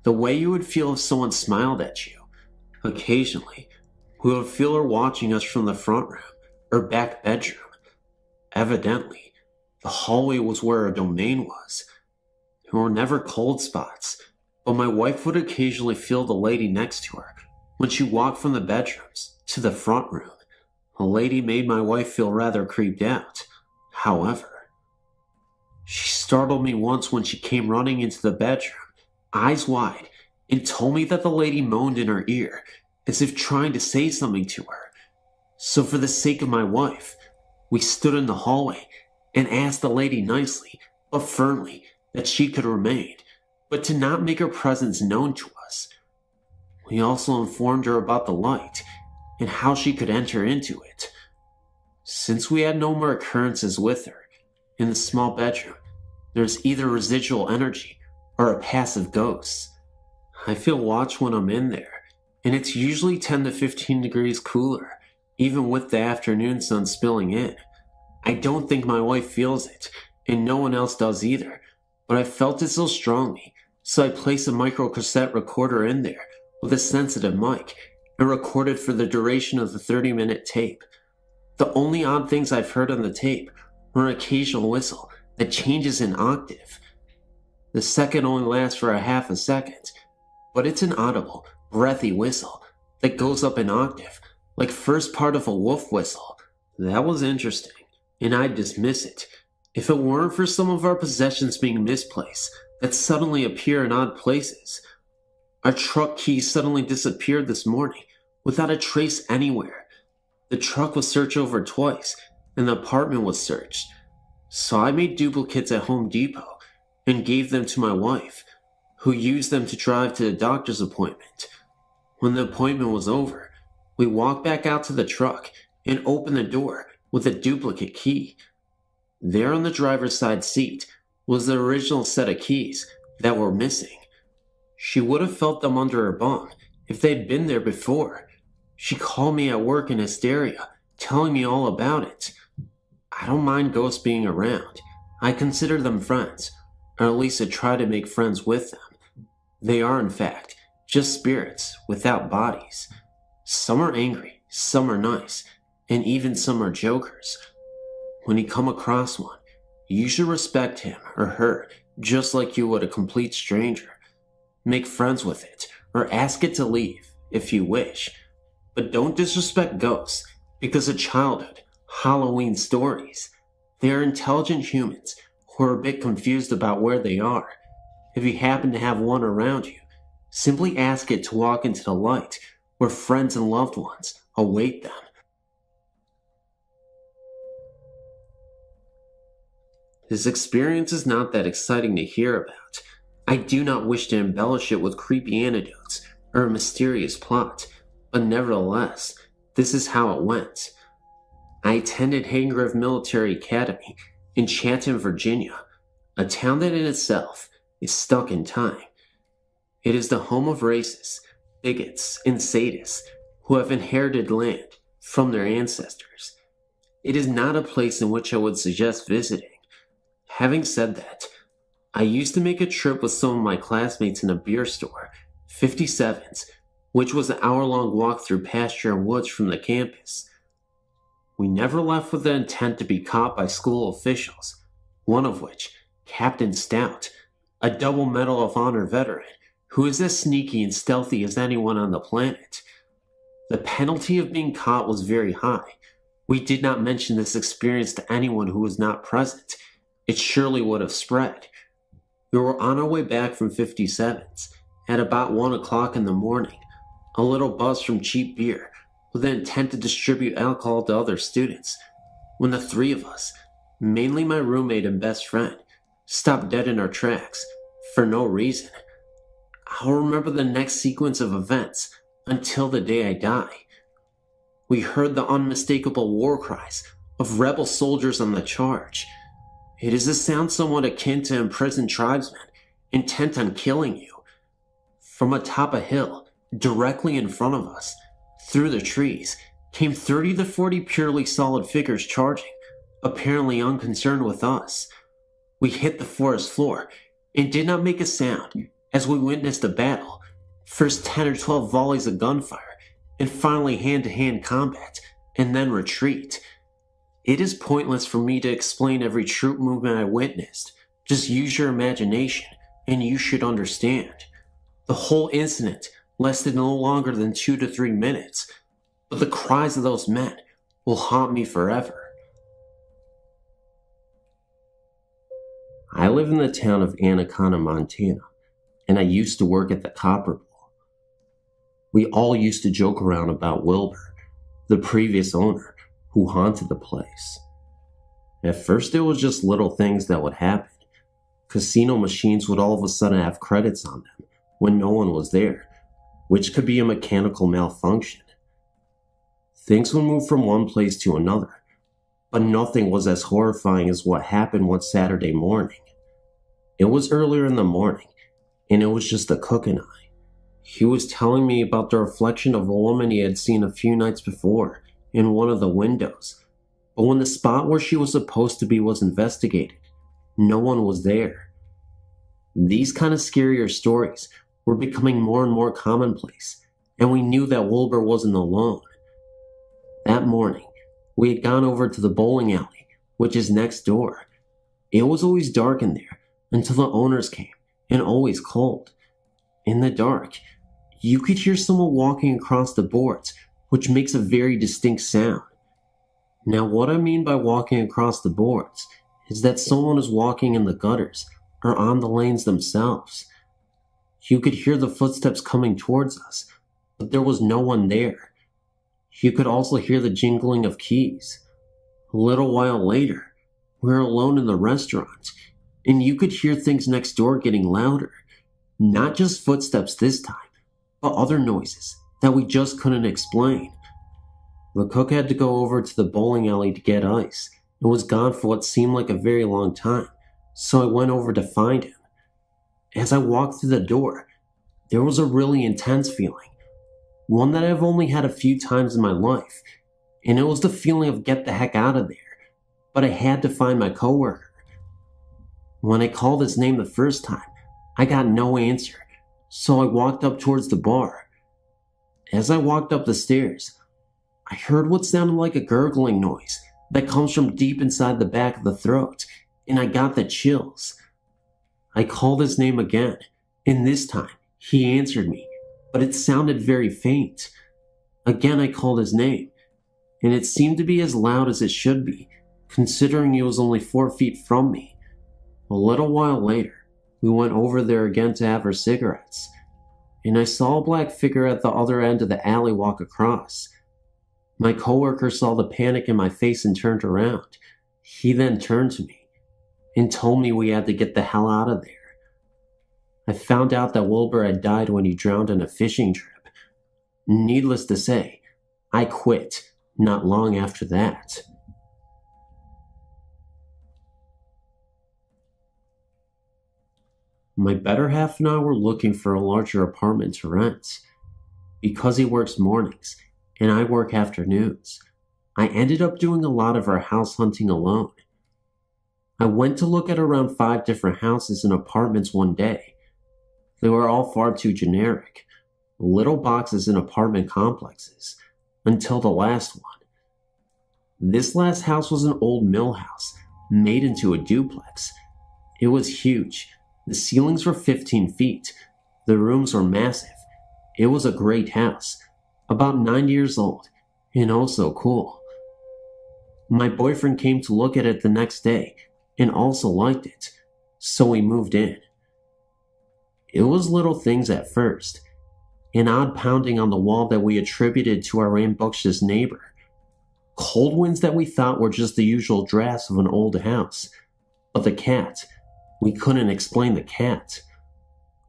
The way you would feel if someone smiled at you. Occasionally, we would feel her watching us from the front room or back bedroom. Evidently, the hallway was where her domain was. There were never cold spots, but my wife would occasionally feel the lady next to her when she walked from the bedrooms to the front room. The lady made my wife feel rather creeped out. However, she startled me once when she came running into the bedroom, eyes wide, and told me that the lady moaned in her ear, as if trying to say something to her. So for the sake of my wife, we stood in the hallway and asked the lady nicely, but firmly, that she could remain, but to not make her presence known to us. We also informed her about the light and how she could enter into it. Since we had no more occurrences with her, in the small bedroom, there's either residual energy or a passive ghost. I feel watched when I'm in there, and it's usually 10 to 15 degrees cooler, even with the afternoon sun spilling in. I don't think my wife feels it, and no one else does either, but I felt it so strongly, so I placed a micro cassette recorder in there with a sensitive mic and recorded for the duration of the 30-minute tape. The only odd things I've heard on the tape are an occasional whistle that changes in octave. The second only lasts for a half a second, but it's an audible, breathy whistle that goes up an octave, like first part of a wolf whistle. That was interesting, and I'd dismiss it if it weren't for some of our possessions being misplaced that suddenly appear in odd places. Our truck keys suddenly disappeared this morning without a trace anywhere. The truck was searched over twice, and the apartment was searched. So I made duplicates at Home Depot and gave them to my wife, who used them to drive to the doctor's appointment. When the appointment was over, we walked back out to the truck and opened the door with a duplicate key. There on the driver's side seat was the original set of keys that were missing. She would have felt them under her bum if they'd been there before. She called me at work in hysteria, telling me all about it. I don't mind ghosts being around. I consider them friends, or at least I try to make friends with them. They are, in fact, just spirits without bodies. Some are angry, some are nice, and even some are jokers. When you come across one, you should respect him or her just like you would a complete stranger. Make friends with it, or ask it to leave if you wish. But don't disrespect ghosts, because of childhood, Halloween stories. They are intelligent humans who are a bit confused about where they are. If you happen to have one around you, simply ask it to walk into the light where friends and loved ones await them. This experience is not that exciting to hear about. I do not wish to embellish it with creepy anecdotes or a mysterious plot, but nevertheless, this is how it went. I attended Hagengrove Military Academy in Chatham, Virginia, a town that in itself is stuck in time. It is the home of racists, bigots, and sadists who have inherited land from their ancestors. It is not a place in which I would suggest visiting. Having said that, I used to make a trip with some of my classmates in a beer store, 57's, which was an hour-long walk through pasture and woods from the campus. We never left with the intent to be caught by school officials, one of which, Captain Stout, a double Medal of Honor veteran, who is as sneaky and stealthy as anyone on the planet. The penalty of being caught was very high. We did not mention this experience to anyone who was not present. It surely would have spread. We were on our way back from 57's at about 1 o'clock in the morning, a little buzz from cheap beer with the intent to distribute alcohol to other students, when the three of us, mainly my roommate and best friend, stopped dead in our tracks for no reason. I'll remember the next sequence of events until the day I die. We heard the unmistakable war cries of rebel soldiers on the charge. It is a sound somewhat akin to imprisoned tribesmen intent on killing you. From atop a hill, directly in front of us, through the trees, came 30 to 40 purely solid figures charging, apparently unconcerned with us. We hit the forest floor and did not make a sound as we witnessed a battle. First 10 or 12 volleys of gunfire, and finally hand-to-hand combat, and then retreat. It is pointless for me to explain every troop movement I witnessed. Just use your imagination, and you should understand. The whole incident lasted no longer than 2 to 3 minutes, but the cries of those men will haunt me forever. I live in the town of Anaconda, Montana, and I used to work at the Copper Bowl. We all used to joke around about Wilbur, the previous owner, who haunted the place. At first it was just little things that would happen. Casino machines would all of a sudden have credits on them when no one was there, which could be a mechanical malfunction. Things would move from one place to another, but nothing was as horrifying as what happened one Saturday morning. It was earlier in the morning, and it was just the cook and I. He was telling me about the reflection of a woman he had seen a few nights before in one of the windows, but when the spot where she was supposed to be was investigated, no one was there. These kind of scarier stories were becoming more and more commonplace, and we knew that Wilbur wasn't alone. That morning, we had gone over to the bowling alley, which is next door. It was always dark in there until the owners came, and always cold. In the dark, you could hear someone walking across the boards, which makes a very distinct sound. Now, what I mean by walking across the boards is that someone is walking in the gutters or on the lanes themselves. You could hear the footsteps coming towards us, but there was no one there. You could also hear the jingling of keys. A little while later, we were alone in the restaurant, and you could hear things next door getting louder. Not just footsteps this time, but other noises that we just couldn't explain. The cook had to go over to the bowling alley to get ice and was gone for what seemed like a very long time, so I went over to find him. As I walked through the door, there was a really intense feeling, one that I've only had a few times in my life, and it was the feeling of get the heck out of there, but I had to find my coworker. When I called his name the first time, I got no answer, so I walked up towards the bar. As I walked up the stairs, I heard what sounded like a gurgling noise that comes from deep inside the back of the throat, and I got the chills. I called his name again, and this time he answered me, but it sounded very faint. Again, I called his name, and it seemed to be as loud as it should be, considering he was only 4 feet from me. A little while later, we went over there again to have our cigarettes, and I saw a black figure at the other end of the alley walk across. My coworker saw the panic in my face and turned around. He then turned to me and told me we had to get the hell out of there. I found out that Wilbur had died when he drowned on a fishing trip. Needless to say, I quit not long after that. My better half and I were looking for a larger apartment to rent. Because he works mornings and I work afternoons, I ended up doing a lot of our house hunting alone. I went to look at around 5 different houses and apartments one day. They were all far too generic, little boxes in apartment complexes, until the last one. This last house was an old mill house, made into a duplex. It was huge. The ceilings were 15 feet. The rooms were massive. It was a great house, about 9 years old, and oh so cool. My boyfriend came to look at it the next day and also liked it, so we moved in. It was little things at first, an odd pounding on the wall that we attributed to our rambunctious neighbor, cold winds that we thought were just the usual drafts of an old house, but the cat, we couldn't explain the cat.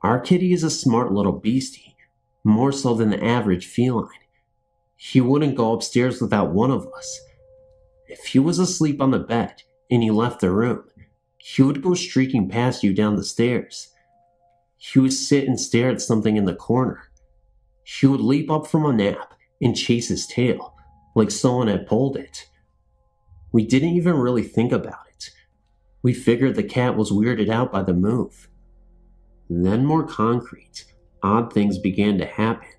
Our kitty is a smart little beastie, more so than the average feline. He wouldn't go upstairs without one of us. If he was asleep on the bed and he left the room, he would go streaking past you down the stairs. He would sit and stare at something in the corner. He would leap up from a nap and chase his tail, like someone had pulled it. We didn't even really think about it. We figured the cat was weirded out by the move. Then more concrete, odd things began to happen.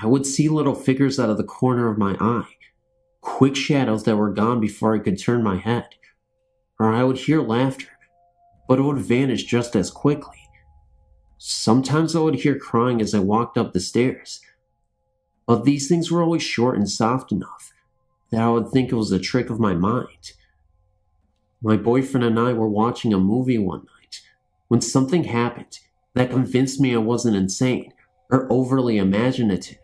I would see little figures out of the corner of my eye, quick shadows that were gone before I could turn my head. Or I would hear laughter, but it would vanish just as quickly. Sometimes I would hear crying as I walked up the stairs, but these things were always short and soft enough that I would think it was a trick of my mind. My boyfriend and I were watching a movie one night when something happened that convinced me I wasn't insane or overly imaginative.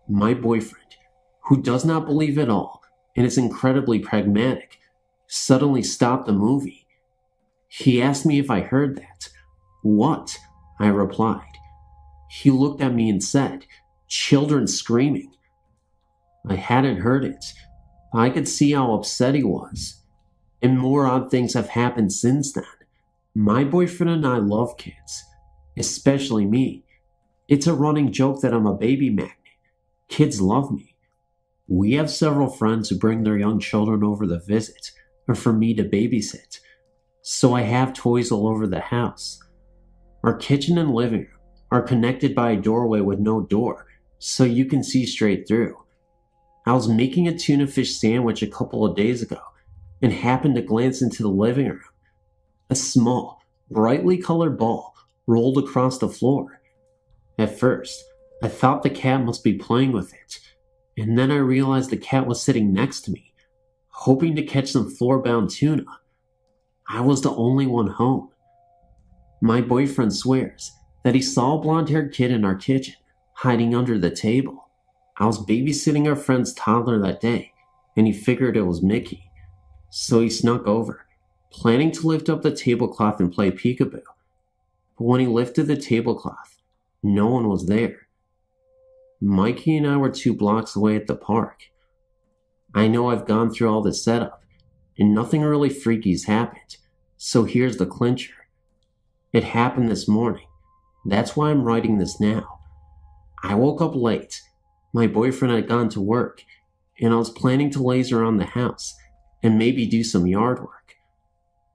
My boyfriend, who does not believe at all and is incredibly pragmatic, suddenly stopped the movie. He asked me if I heard that. "What?" I replied. He looked at me and said, "Children screaming." I hadn't heard it. I could see how upset he was. And more odd things have happened since then. My boyfriend and I love kids, especially me. It's a running joke that I'm a baby magnet. Kids love me. We have several friends who bring their young children over to visit, or for me to babysit. So I have toys all over the house. Our kitchen and living room are connected by a doorway with no door, so you can see straight through. I was making a tuna fish sandwich a couple of days ago and happened to glance into the living room. A small, brightly colored ball rolled across the floor. At first, I thought the cat must be playing with it, and then I realized the cat was sitting next to me, hoping to catch some floor-bound tuna. I was the only one home. My boyfriend swears that he saw a blonde-haired kid in our kitchen, hiding under the table. I was babysitting our friend's toddler that day, and he figured it was Mickey. So he snuck over, planning to lift up the tablecloth and play peekaboo. But when he lifted the tablecloth, no one was there. Mikey and I were 2 blocks away at the park. I know I've gone through all this setup, and nothing really freaky's happened, so here's the clincher. It happened this morning. That's why I'm writing this now. I woke up late. My boyfriend had gone to work, and I was planning to laze around the house and maybe do some yard work.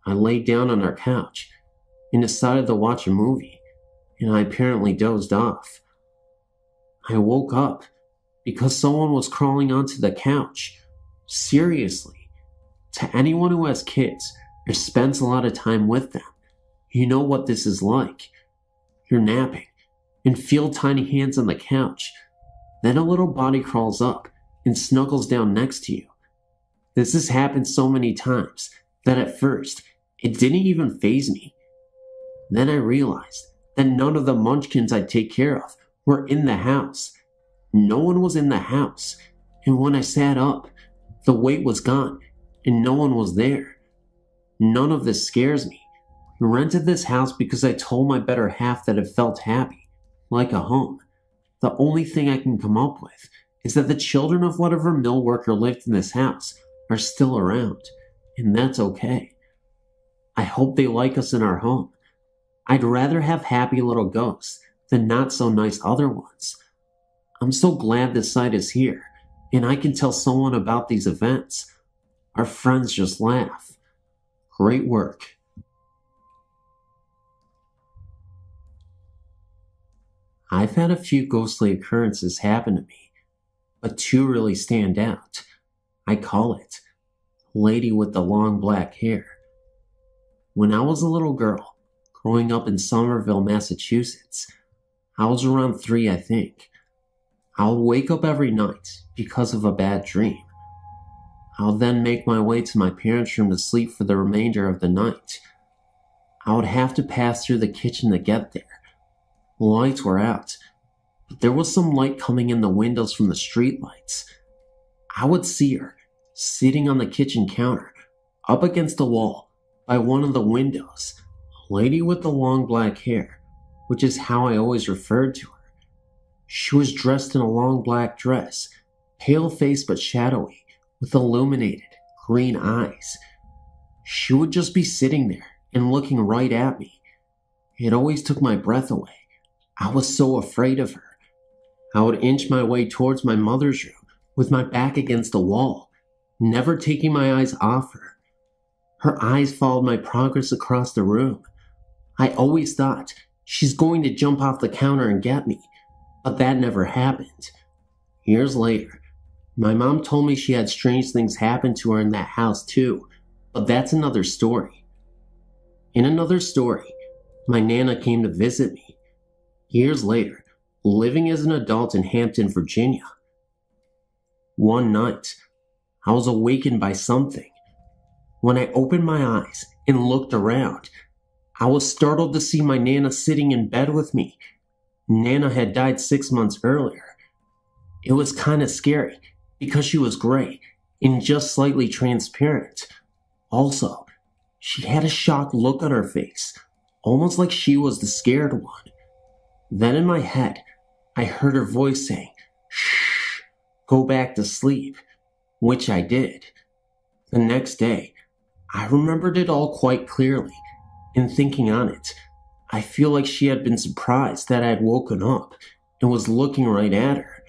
I laid down on our couch and decided to watch a movie, and I apparently dozed off. I woke up because someone was crawling onto the couch. Seriously, to anyone who has kids or spends a lot of time with them, you know what this is like. You're napping and feel tiny hands on the couch, Then a little body crawls up and snuggles down next to you. This has happened so many times that at first it didn't even faze me. Then I realized that none of the munchkins I'd take care of were in the house. No one was in the house, and when I sat up, the weight was gone and no one was there. None of this scares me. I rented this house because I told my better half that it felt happy, like a home. The only thing I can come up with is that the children of whatever mill worker lived in this house are still around, and that's okay. I hope they like us in our home. I'd rather have happy little ghosts than not so nice other ones. I'm so glad this site is here, and I can tell someone about these events. Our friends just laugh. Great work. I've had a few ghostly occurrences happen to me, but two really stand out. I call it Lady with the Long Black Hair. When I was a little girl, growing up in Somerville, Massachusetts, I was around 3, I think. I would wake up every night because of a bad dream. I would then make my way to my parents' room to sleep for the remainder of the night. I would have to pass through the kitchen to get there. The lights were out, but there was some light coming in the windows from the street lights. I would see her sitting on the kitchen counter, up against the wall by one of the windows, a lady with the long black hair, which is how I always referred to her. She was dressed in a long black dress, pale-faced but shadowy, with illuminated green eyes. She would just be sitting there and looking right at me. It always took my breath away. I was so afraid of her. I would inch my way towards my mother's room with my back against the wall, never taking my eyes off her. Her eyes followed my progress across the room. I always thought, she's going to jump off the counter and get me, but that never happened. Years later, my mom told me she had strange things happen to her in that house too, but that's another story. In another story, my Nana came to visit me. Years later, living as an adult in Hampton, Virginia. One night, I was awakened by something. When I opened my eyes and looked around, I was startled to see my Nana sitting in bed with me. Nana had died 6 months earlier. It was kind of scary because she was gray and just slightly transparent. Also, she had a shocked look on her face, almost like she was the scared one. Then in my head, I heard her voice saying, "Shh, go back to sleep," which I did. The next day, I remembered it all quite clearly, and thinking on it, I feel like she had been surprised that I had woken up and was looking right at her.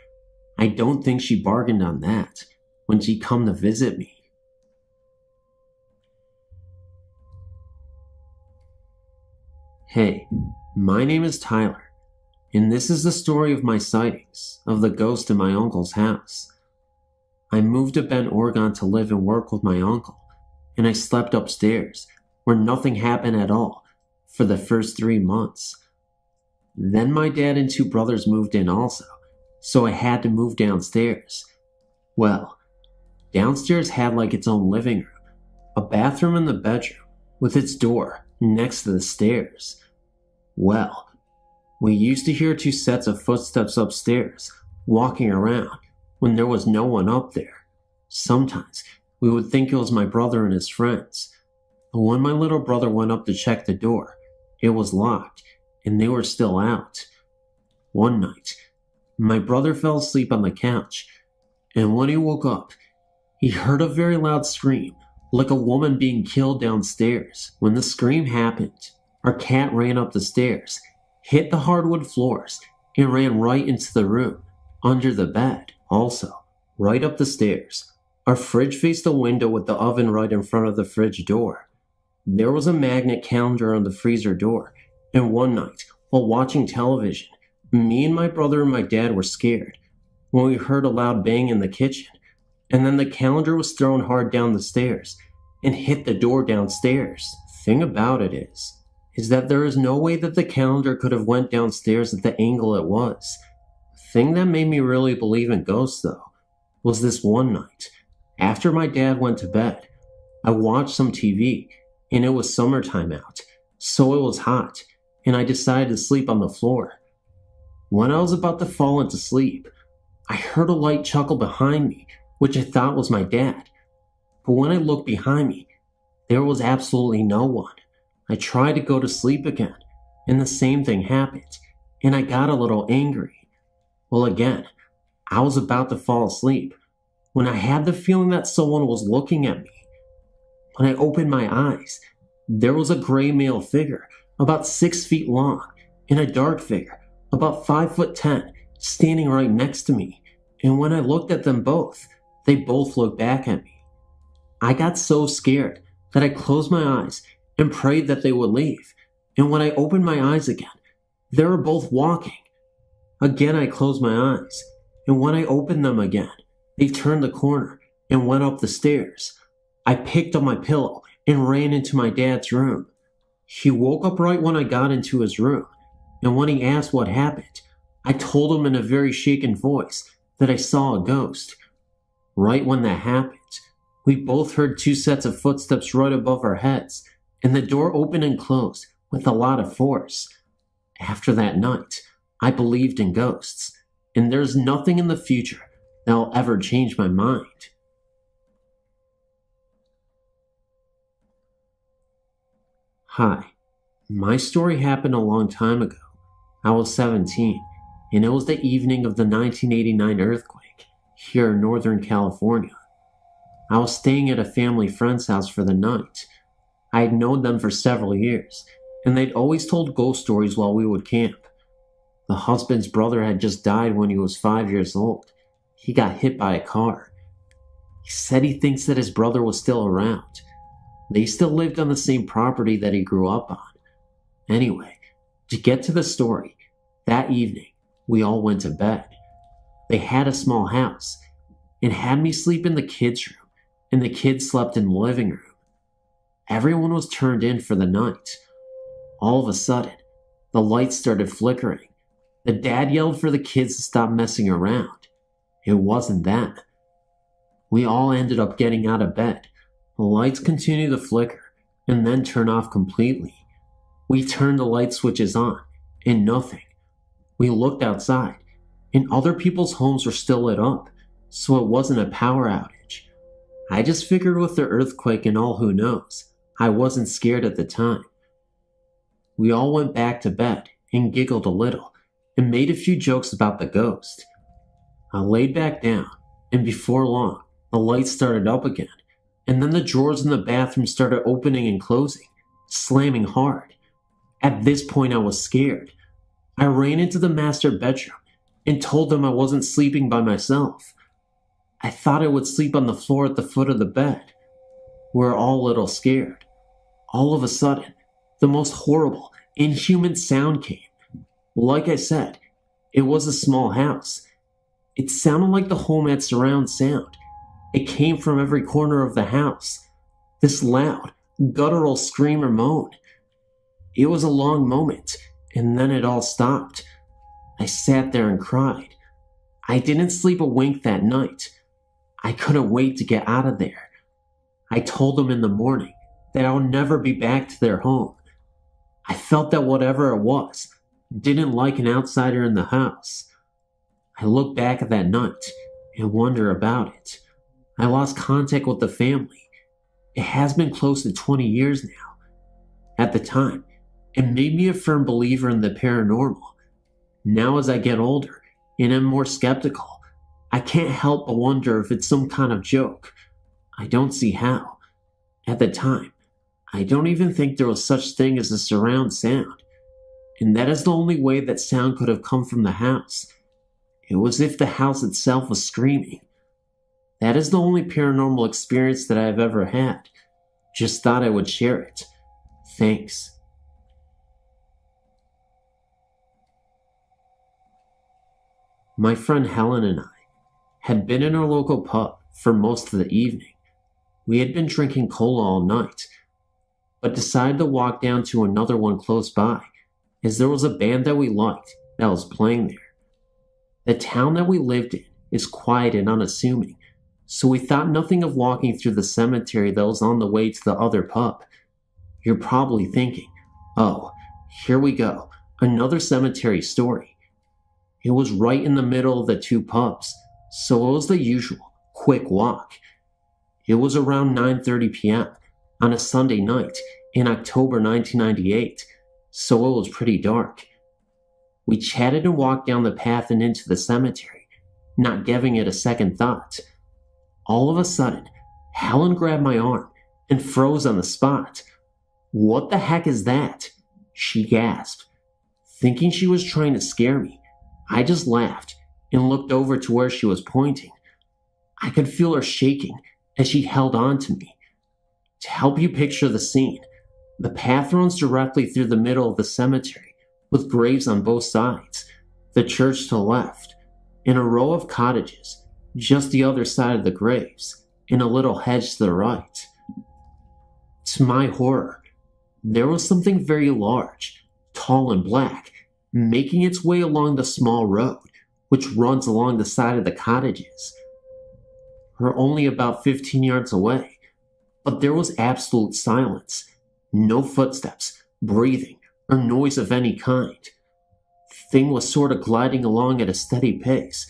I don't think she bargained on that when she come to visit me. Hey, my name is Tyler, and this is the story of my sightings of the ghost in my uncle's house. I moved to Bend, Oregon to live and work with my uncle, and I slept upstairs where nothing happened at all for the first 3 months. Then my dad and 2 brothers moved in also, so I had to move downstairs. Well, downstairs had like its own living room, a bathroom in the bedroom with its door next to the stairs. Well, we used to hear 2 sets of footsteps upstairs, walking around, when there was no one up there. Sometimes we would think it was my brother and his friends, but when my little brother went up to check the door, it was locked, and they were still out. One night, my brother fell asleep on the couch, and when he woke up, he heard a very loud scream, like a woman being killed downstairs. When the scream happened, our cat ran up the stairs, hit the hardwood floors, and ran right into the room, under the bed. Also, right up the stairs, our fridge faced the window with the oven right in front of the fridge door. There was a magnet calendar on the freezer door, and one night, while watching television, me and my brother and my dad were scared when we heard a loud bang in the kitchen, and then the calendar was thrown hard down the stairs and hit the door downstairs. Thing about it is that there is no way that the calendar could have went downstairs at the angle it was. Thing that made me really believe in ghosts, though, was this one night. After my dad went to bed, I watched some TV, and it was summertime out, so it was hot, and I decided to sleep on the floor. When I was about to fall into sleep, I heard a light chuckle behind me, which I thought was my dad. But when I looked behind me, there was absolutely no one. I tried to go to sleep again, and the same thing happened, and I got a little angry. Well, again, I was about to fall asleep when I had the feeling that someone was looking at me. When I opened my eyes, there was a gray male figure about 6 feet long and a dark figure about 5'10" standing right next to me. And when I looked at them both, they both looked back at me. I got so scared that I closed my eyes and prayed that they would leave. And when I opened my eyes again, they were both walking. Again, I closed my eyes, and when I opened them again, they turned the corner and went up the stairs. I picked up my pillow and ran into my dad's room. He woke up right when I got into his room, and when he asked what happened, I told him in a very shaken voice that I saw a ghost. Right when that happened, we both heard 2 sets of footsteps right above our heads, and the door opened and closed with a lot of force. After that night, I believed in ghosts, and there's nothing in the future that will ever change my mind. Hi, my story happened a long time ago. I was 17, and it was the evening of the 1989 earthquake here in Northern California. I was staying at a family friend's house for the night. I had known them for several years, and they'd always told ghost stories while we would camp. The husband's brother had just died when he was 5 years old. He got hit by a car. He said he thinks that his brother was still around. They still lived on the same property that he grew up on. Anyway, to get to the story, that evening, we all went to bed. They had a small house and had me sleep in the kids' room, and the kids slept in the living room. Everyone was turned in for the night. All of a sudden, the lights started flickering. The dad yelled for the kids to stop messing around. It wasn't them. We all ended up getting out of bed. The lights continued to flicker and then turn off completely. We turned the light switches on, and nothing. We looked outside, and other people's homes were still lit up, so it wasn't a power outage. I just figured with the earthquake and all who knows, I wasn't scared at the time. We all went back to bed and giggled a little and made a few jokes about the ghost. I laid back down, and before long, the lights started up again, and then the drawers in the bathroom started opening and closing, slamming hard. At this point, I was scared. I ran into the master bedroom and told them I wasn't sleeping by myself. I thought I would sleep on the floor at the foot of the bed. We were all a little scared. All of a sudden, the most horrible, inhuman sound came. Like I said, it was a small house. It sounded like the home had surround sound. It came from every corner of the house. This loud, guttural scream or moan. It was a long moment, and then it all stopped. I sat there and cried. I didn't sleep a wink that night. I couldn't wait to get out of there. I told them in the morning that I would never be back to their home. I felt that whatever it was, didn't like an outsider in the house. I look back at that night and wonder about it. I lost contact with the family. It has been close to 20 years now. At the time, it made me a firm believer in the paranormal. Now as I get older and am more skeptical, I can't help but wonder if it's some kind of joke. I don't see how. At the time, I don't even think there was such thing as a surround sound. And that is the only way that sound could have come from the house. It was as if the house itself was screaming. That is the only paranormal experience that I have ever had. Just thought I would share it. Thanks. My friend Helen and I had been in our local pub for most of the evening. We had been drinking cola all night, but decided to walk down to another one close by, as there was a band that we liked that was playing there. The town that we lived in is quiet and unassuming, so we thought nothing of walking through the cemetery that was on the way to the other pub. You're probably thinking, oh, here we go, another cemetery story. It was right in the middle of the two pubs, so it was the usual quick walk. It was around 9:30 p.m. on a Sunday night in October 1998, so it was pretty dark. We chatted and walked down the path and into the cemetery, not giving it a second thought. All of a sudden, Helen grabbed my arm and froze on the spot. "What the heck is that?" she gasped. Thinking she was trying to scare me, I just laughed and looked over to where she was pointing. I could feel her shaking as she held on to me. To help you picture the scene, the path runs directly through the middle of the cemetery, with graves on both sides, the church to the left, and a row of cottages just the other side of the graves, and a little hedge to the right. To my horror, there was something very large, tall and black, making its way along the small road, which runs along the side of the cottages. We're only about 15 yards away, but there was absolute silence, no footsteps, breathing, or noise of any kind. The thing was sort of gliding along at a steady pace,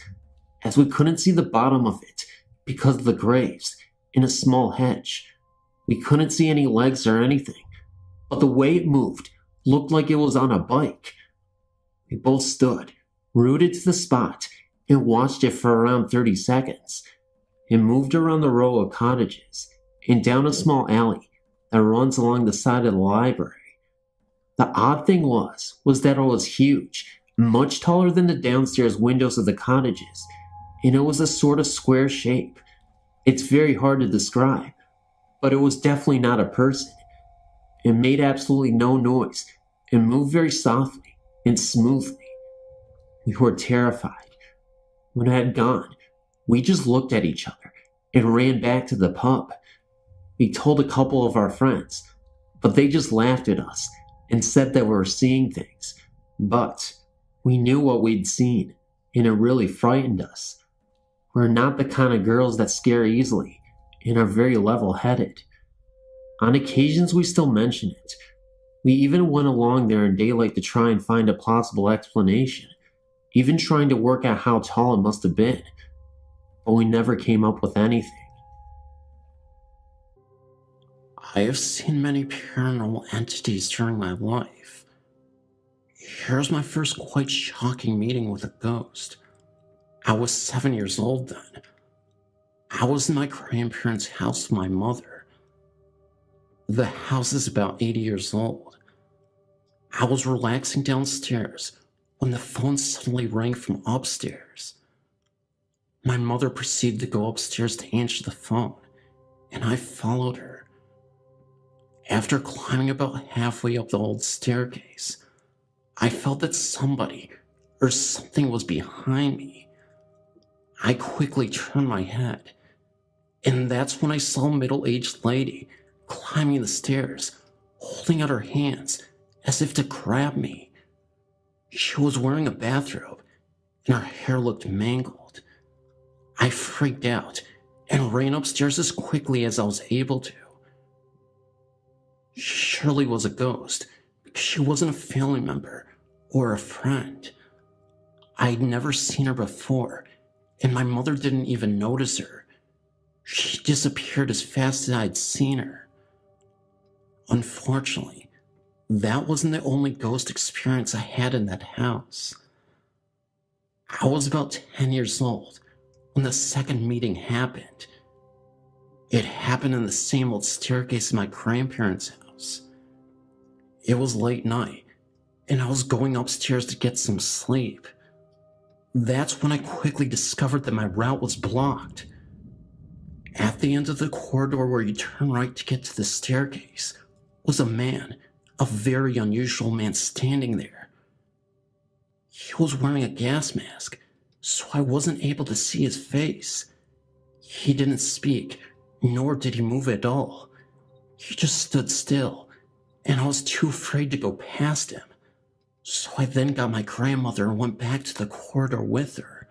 as we couldn't see the bottom of it because of the graves in a small hedge. We couldn't see any legs or anything, but the way it moved looked like it was on a bike. We both stood, rooted to the spot, and watched it for around 30 seconds. It moved around the row of cottages and down a small alley that runs along the side of the library. The odd thing was that it was huge, much taller than the downstairs windows of the cottages, and it was a sort of square shape. It's very hard to describe, but it was definitely not a person. It made absolutely no noise and moved very softly and smoothly. We were terrified. When it had gone, we just looked at each other and ran back to the pub. We told a couple of our friends, but they just laughed at us and said that we were seeing things. But we knew what we'd seen, and it really frightened us. We're not the kind of girls that scare easily and are very level-headed. On occasions, we still mention it. We even went along there in daylight to try and find a plausible explanation, even trying to work out how tall it must have been, but we never came up with anything. I have seen many paranormal entities during my life. Here's my first quite shocking meeting with a ghost. I was 7 years old then. I was in my grandparents' house with my mother. The house is about 80 years old. I was relaxing downstairs when the phone suddenly rang from upstairs. My mother proceeded to go upstairs to answer the phone, and I followed her. After climbing about halfway up the old staircase, I felt that somebody or something was behind me. I quickly turned my head, and that's when I saw a middle-aged lady climbing the stairs, holding out her hands as if to grab me. She was wearing a bathrobe, and her hair looked mangled. I freaked out and ran upstairs as quickly as I was able to. She surely was a ghost, because she wasn't a family member or a friend. I'd never seen her before, and my mother didn't even notice her. She disappeared as fast as I'd seen her. Unfortunately, that wasn't the only ghost experience I had in that house. I was about 10 years old when the second meeting happened. It happened in the same old staircase in my grandparents' house. It was late night, and I was going upstairs to get some sleep. That's when I quickly discovered that my route was blocked. At the end of the corridor where you turn right to get to the staircase was a man, a very unusual man standing there. He was wearing a gas mask, so I wasn't able to see his face. He didn't speak, nor did he move at all. He just stood still, and I was too afraid to go past him. So I then got my grandmother and went back to the corridor with her.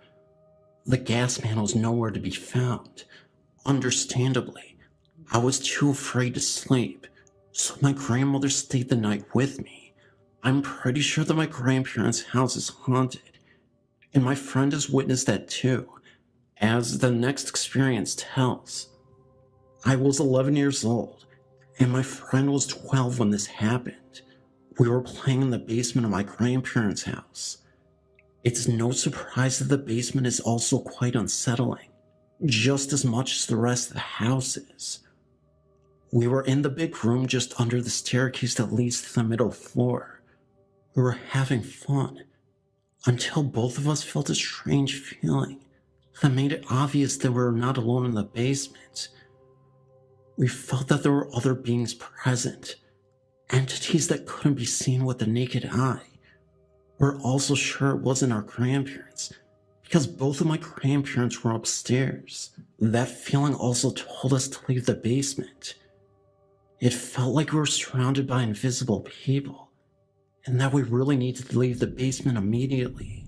The gas man was nowhere to be found. Understandably, I was too afraid to sleep, so my grandmother stayed the night with me. I'm pretty sure that my grandparents' house is haunted, and my friend has witnessed that too, as the next experience tells. I was 11 years old, and my friend was 12 when this happened. We were playing in the basement of my grandparents' house. It's no surprise that the basement is also quite unsettling, just as much as the rest of the house is. We were in the big room just under the staircase that leads to the middle floor. We were having fun, until both of us felt a strange feeling that made it obvious that we were not alone in the basement. We felt that there were other beings present, entities that couldn't be seen with the naked eye. We're also sure it wasn't our grandparents, because both of my grandparents were upstairs. That feeling also told us to leave the basement. It felt like we were surrounded by invisible people, and that we really needed to leave the basement immediately.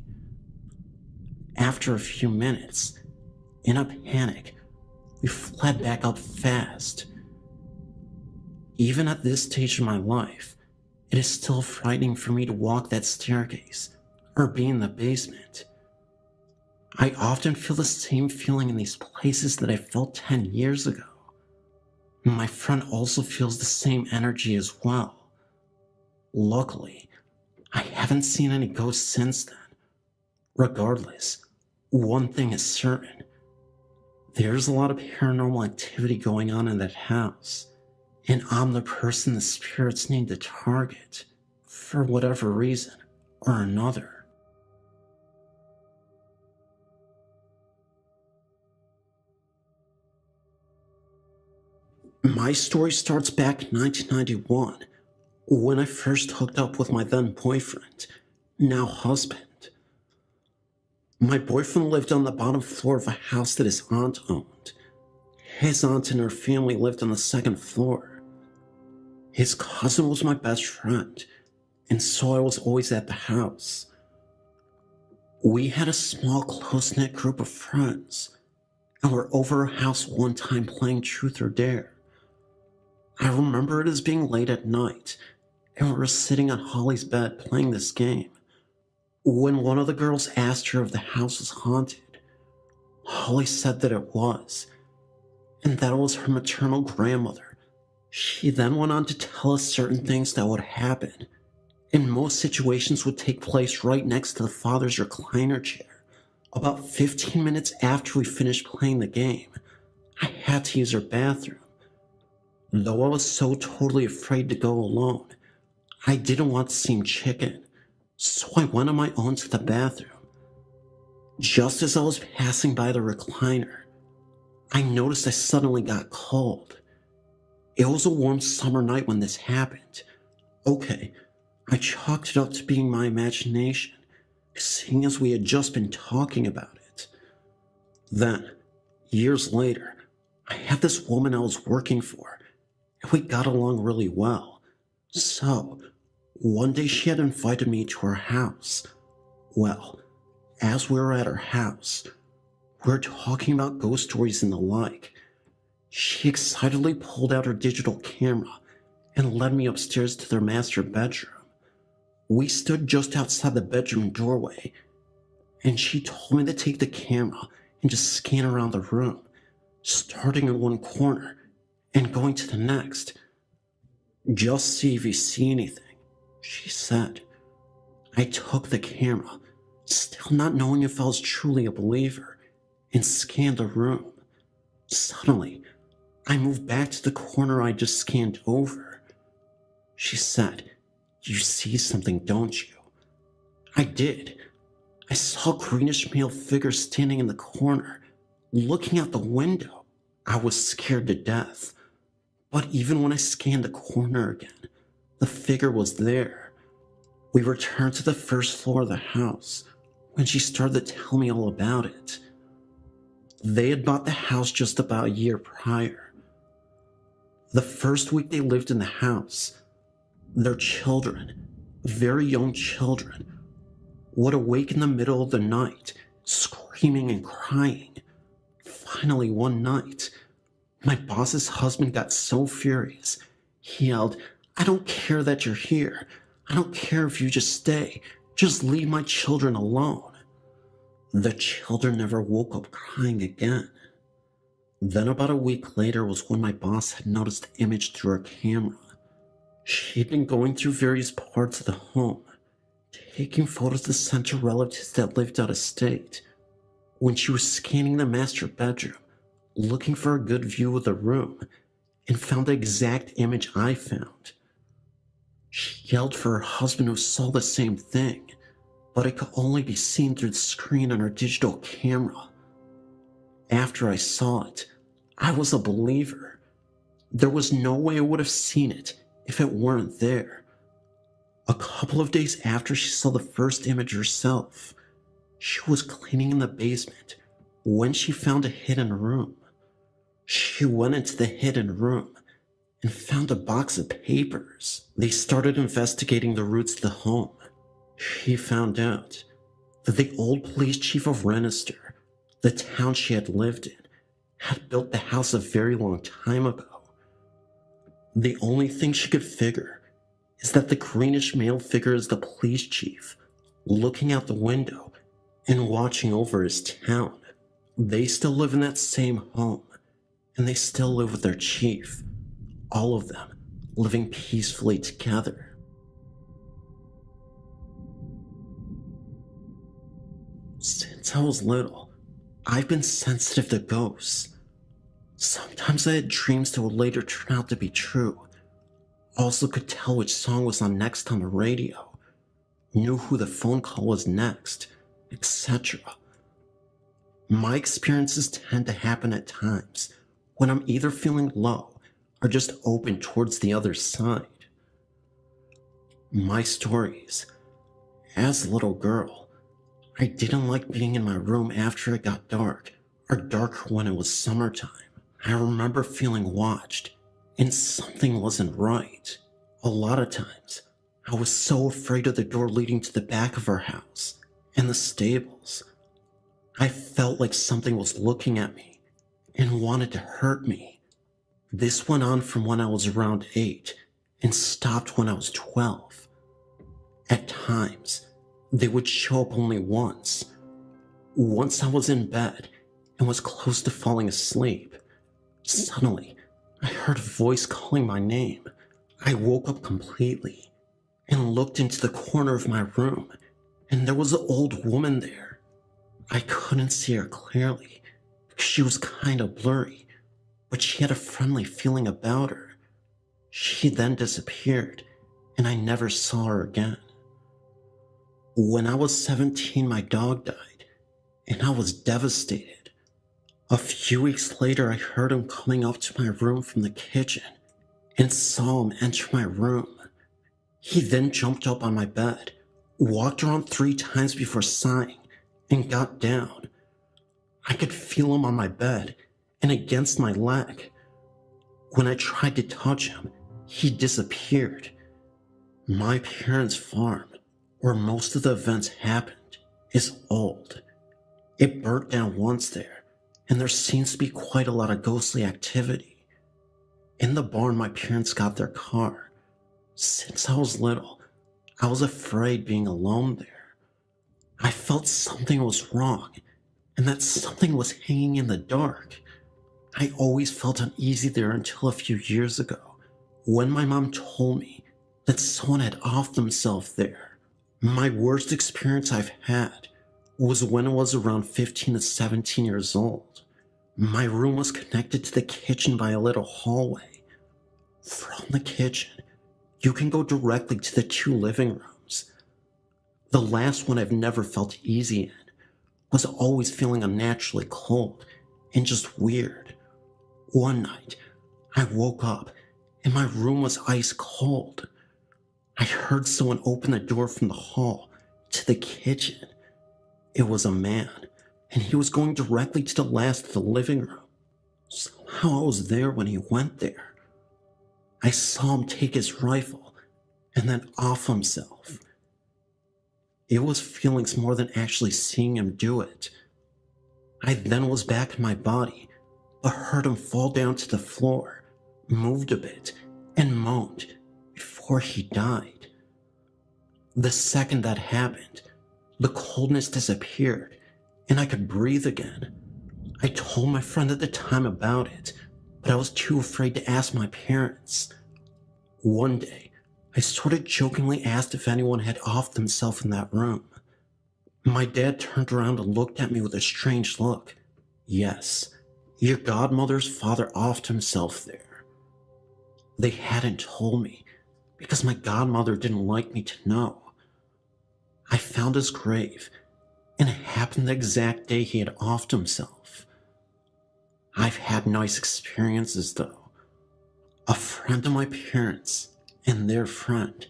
After a few minutes, in a panic, we fled back up fast. Even at this stage of my life, it is still frightening for me to walk that staircase or be in the basement. I often feel the same feeling in these places that I felt 10 years ago. My friend also feels the same energy as well. Luckily, I haven't seen any ghosts since then. Regardless, one thing is certain. There's a lot of paranormal activity going on in that house, and I'm the person the spirits need to target, for whatever reason or another. My story starts back in 1991, when I first hooked up with my then boyfriend, now husband. My boyfriend lived on the bottom floor of a house that his aunt owned. His aunt and her family lived on the second floor. His cousin was my best friend, and so I was always at the house. We had a small, close-knit group of friends, and were over our house one time playing Truth or Dare. I remember it as being late at night, and we were sitting on Holly's bed playing this game, when one of the girls asked her if the house was haunted. Holly said that it was, and that it was her maternal grandmother. She then went on to tell us certain things that would happen, and most situations would take place right next to the father's recliner chair. About 15 minutes after we finished playing the game, I had to use her bathroom. Though I was so totally afraid to go alone, I didn't want to seem chicken, so I went on my own to the bathroom. Just as I was passing by the recliner, I noticed I suddenly got cold. It was a warm summer night when this happened. Okay, I chalked it up to being my imagination, seeing as we had just been talking about it. Then, years later, I had this woman I was working for, and we got along really well. So, one day she had invited me to her house. Well, as we were at her house, we were talking about ghost stories and the like. She excitedly pulled out her digital camera and led me upstairs to their master bedroom. We stood just outside the bedroom doorway, and she told me to take the camera and just scan around the room, starting in one corner and going to the next. Just see if you see anything, she said. I took the camera, still not knowing if I was truly a believer, and scanned the room. Suddenly, I moved back to the corner I just scanned over. She said, "You see something, don't you?" I did. I saw a greenish male figure standing in the corner, looking out the window. I was scared to death. But even when I scanned the corner again, the figure was there. We returned to the first floor of the house when she started to tell me all about it. They had bought the house just about a year prior. The first week they lived in the house, their children, very young children, would awake in the middle of the night screaming and crying. Finally, one night, my boss's husband got so furious, he yelled, "I don't care that you're here. I don't care if you just stay. Just leave my children alone." The children never woke up crying again. Then about a week later was when my boss had noticed the image through her camera. She'd been going through various parts of the home, taking photos to send to relatives that lived out of state. When she was scanning the master bedroom, looking for a good view of the room, and found the exact image I found. She yelled for her husband, who saw the same thing, but it could only be seen through the screen on her digital camera. After I saw it, I was a believer. There was no way I would have seen it if it weren't there. A couple of days after she saw the first image herself, she was cleaning in the basement when she found a hidden room. She went into the hidden room and found a box of papers. They started investigating the roots of the home. She found out that the old police chief of Rennister, the town she had lived in, had built the house a very long time ago. The only thing she could figure is that the greenish male figure is the police chief, looking out the window and watching over his town. They still live in that same home, and they still live with their chief, all of them living peacefully together. Since I was little, I've been sensitive to ghosts. Sometimes I had dreams that would later turn out to be true. Also could tell which song was on next on the radio, knew who the phone call was next, etc. My experiences tend to happen at times when I'm either feeling low or just open towards the other side. My stories. As a little girl, I didn't like being in my room after it got dark, or darker when it was summertime. I remember feeling watched, and something wasn't right. A lot of times, I was so afraid of the door leading to the back of our house and the stables. I felt like something was looking at me and wanted to hurt me. This went on from when I was around 8 and stopped when I was 12. At times, they would show up only once. Once I was in bed and was close to falling asleep. Suddenly, I heard a voice calling my name. I woke up completely and looked into the corner of my room, and there was an old woman there. I couldn't see her clearly because she was kind of blurry, but she had a friendly feeling about her. She then disappeared, and I never saw her again. When I was 17, my dog died, and I was devastated. A few weeks later, I heard him coming up to my room from the kitchen and saw him enter my room. He then jumped up on my bed, walked around 3 times before sighing, and got down. I could feel him on my bed and against my leg. When I tried to touch him, he disappeared. My parents' farm, where most of the events happened, is old. It burnt down once there, and there seems to be quite a lot of ghostly activity. In the barn, my parents got their car. Since I was little, I was afraid being alone there. I felt something was wrong, and that something was hanging in the dark. I always felt uneasy there until a few years ago, when my mom told me that someone had offed themselves there. My worst experience I've had was when I was around 15 to 17 years old. My room was connected to the kitchen by a little hallway. From the kitchen, you can go directly to the 2 living rooms. The last one I've never felt easy in was always feeling unnaturally cold and just weird. One night, I woke up and my room was ice cold. I heard someone open the door from the hall to the kitchen. It was a man, and he was going directly to the last of the living room. Somehow I was there when he went there. I saw him take his rifle and then off himself. It was feelings more than actually seeing him do it. I then was back in my body, but heard him fall down to the floor, moved a bit, and moaned before he died. The second that happened, the coldness disappeared, and I could breathe again. I told my friend at the time about it, but I was too afraid to ask my parents. One day, I sort of jokingly asked if anyone had offed themselves in that room. My dad turned around and looked at me with a strange look. Yes, your godmother's father offed himself there. They hadn't told me, because my godmother didn't like me to know. I found his grave, and it happened the exact day he had offed himself. I've had nice experiences though. A friend of my parents and their friend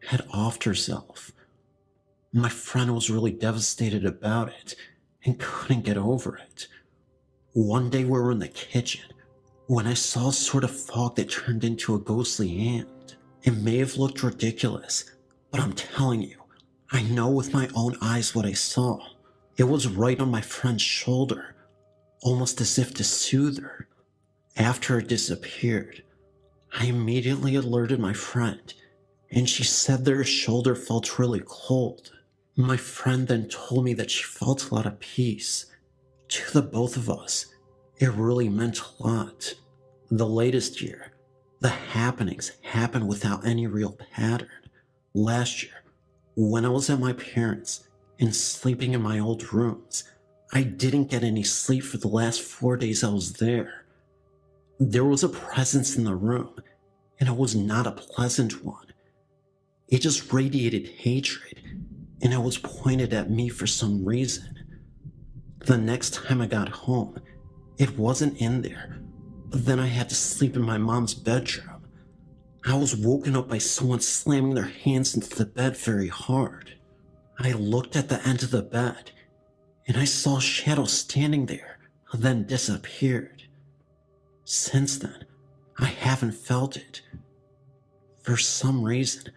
had offed herself. My friend was really devastated about it and couldn't get over it. One day we were in the kitchen when I saw a sort of fog that turned into a ghostly hand. It may have looked ridiculous, but I'm telling you, I know with my own eyes what I saw. It was right on my friend's shoulder, almost as if to soothe her. After it disappeared, I immediately alerted my friend, and she said that her shoulder felt really cold. My friend then told me that she felt a lot of peace. To the both of us, it really meant a lot. The latest year, the happenings happened without any real pattern. Last year, when I was at my parents' and sleeping in my old rooms, I didn't get any sleep for the last 4 days I was there. There was a presence in the room, and it was not a pleasant one. It just radiated hatred, and it was pointed at me for some reason. The next time I got home, it wasn't in there, but then I had to sleep in my mom's bedroom. I was woken up by someone slamming their hands into the bed very hard. I looked at the end of the bed, and I saw a shadow standing there, then disappeared. Since then, I haven't felt it. For some reason,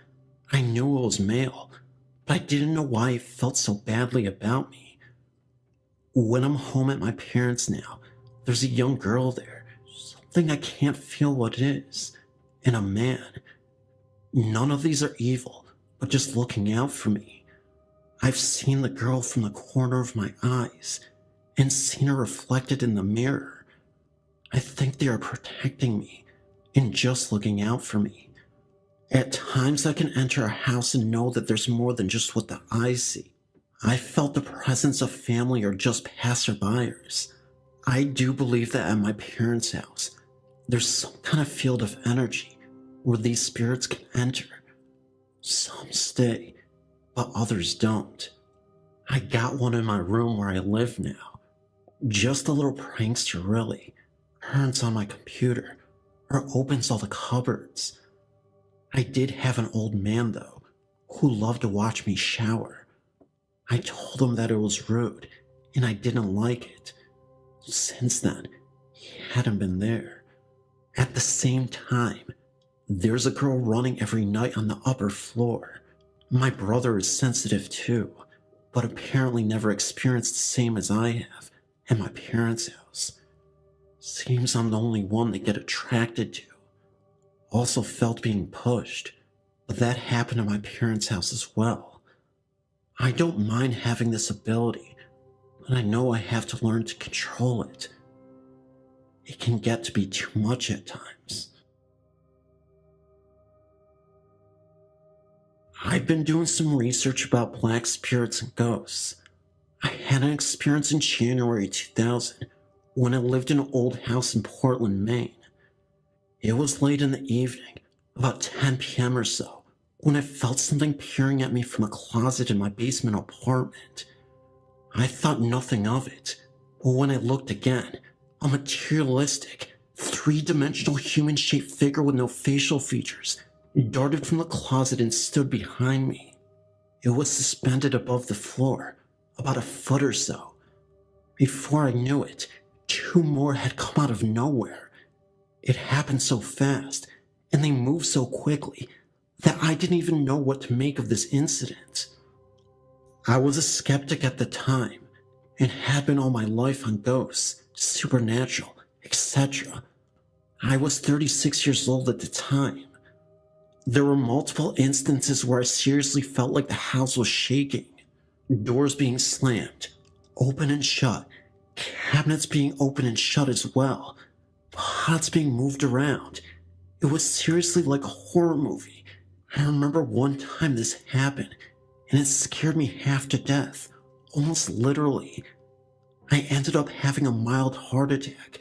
I knew it was male, but I didn't know why it felt so badly about me. When I'm home at my parents' now, there's a young girl there, something I can't feel what it is, and a man. None of these are evil, but just looking out for me. I've seen the girl from the corner of my eyes, and seen her reflected in the mirror. I think they are protecting me, and just looking out for me. At times I can enter a house and know that there's more than just what the eyes see. I felt the presence of family or just passerbyers. I do believe that at my parents' house, there's some kind of field of energy where these spirits can enter. Some stay, but others don't. I got one in my room where I live now. Just a little prankster really. Turns on my computer, or opens all the cupboards. I did have an old man though, who loved to watch me shower. I told him that it was rude, and I didn't like it. Since then, he hadn't been there. At the same time, there's a girl running every night on the upper floor. My brother is sensitive too, but apparently never experienced the same as I have at my parents' house. Seems I'm the only one they get attracted to. Also felt being pushed, but that happened at my parents' house as well. I don't mind having this ability, but I know I have to learn to control it. It can get to be too much at times. I've been doing some research about black spirits and ghosts. I had an experience in January 2000 when I lived in an old house in Portland, Maine. It was late in the evening, about 10 p.m. or so, when I felt something peering at me from a closet in my basement apartment. I thought nothing of it, but when I looked again, a materialistic, three-dimensional human-shaped figure with no facial features darted from the closet and stood behind me. It was suspended above the floor, about a foot or so. Before I knew it, two more had come out of nowhere. It happened so fast, and they moved so quickly, that I didn't even know what to make of this incident. I was a skeptic at the time, and had been all my life on ghosts, supernatural, etc. I was 36 years old at the time. There were multiple instances where I seriously felt like the house was shaking. Doors being slammed, open and shut, cabinets being open and shut as well, pots being moved around. It was seriously like a horror movie. I remember one time this happened, and it scared me half to death, almost literally. I ended up having a mild heart attack,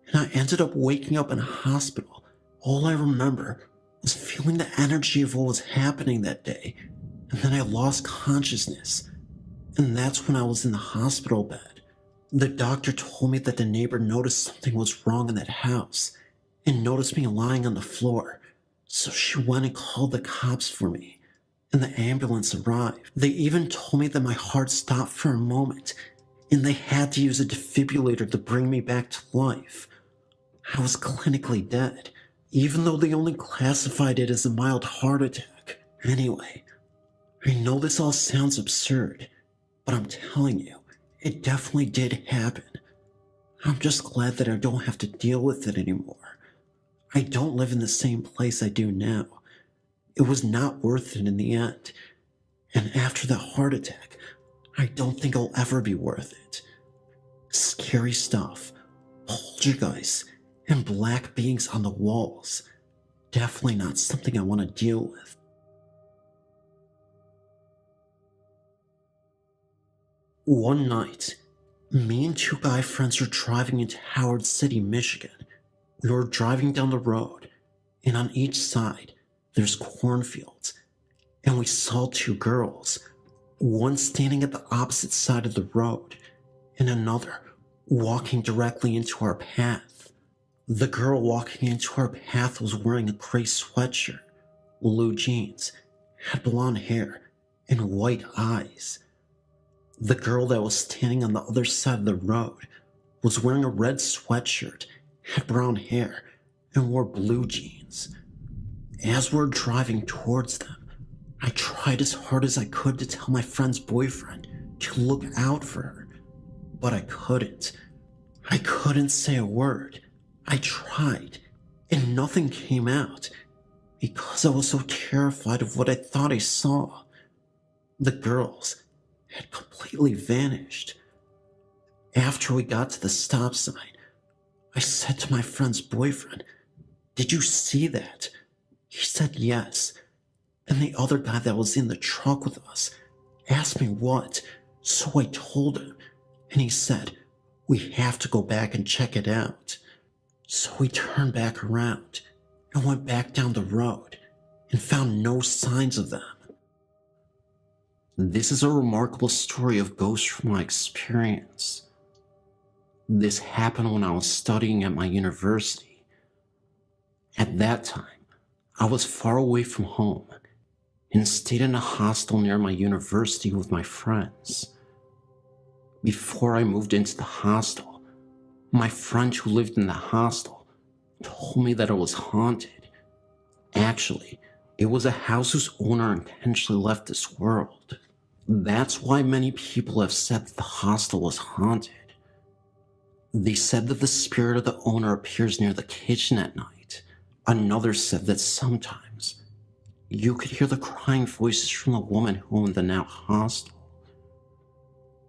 and I ended up waking up in a hospital. All I remember was feeling the energy of what was happening that day, and then I lost consciousness. And that's when I was in the hospital bed. The doctor told me that the neighbor noticed something was wrong in that house, and noticed me lying on the floor. So she went and called the cops for me, and the ambulance arrived. They even told me that my heart stopped for a moment, and they had to use a defibrillator to bring me back to life. I was clinically dead, even though they only classified it as a mild heart attack. Anyway, I know this all sounds absurd, but I'm telling you, it definitely did happen. I'm just glad that I don't have to deal with it anymore. I don't live in the same place I do now. It was not worth it in the end. And after that heart attack, I don't think I'll ever be worth it. Scary stuff, poltergeists, and black beings on the walls. Definitely not something I want to deal with. One night, me and two guy friends were driving into Howard City, Michigan. We were driving down the road, and on each side, there's cornfields, and we saw two girls, one standing at the opposite side of the road, and another walking directly into our path. The girl walking into our path was wearing a gray sweatshirt, blue jeans, had blonde hair, and white eyes. The girl that was standing on the other side of the road was wearing a red sweatshirt, had brown hair, and wore blue jeans. As we're driving towards them, I tried as hard as I could to tell my friend's boyfriend to look out for her, but I couldn't. I couldn't say a word. I tried, and nothing came out, because I was so terrified of what I thought I saw. The girls had completely vanished. After we got to the stop sign, I said to my friend's boyfriend, "Did you see that?" He said yes, and the other guy that was in the truck with us asked me what, so I told him, and he said, "We have to go back and check it out." So we turned back around and went back down the road and found no signs of them. This is a remarkable story of ghosts from my experience. This happened when I was studying at my university. At that time, I was far away from home and stayed in a hostel near my university with my friends. Before I moved into the hostel, my friend who lived in the hostel told me that it was haunted. Actually, it was a house whose owner intentionally left this world. That's why many people have said that the hostel was haunted. They said that the spirit of the owner appears near the kitchen at night. Another said that sometimes you could hear the crying voices from the woman who owned the now hostel.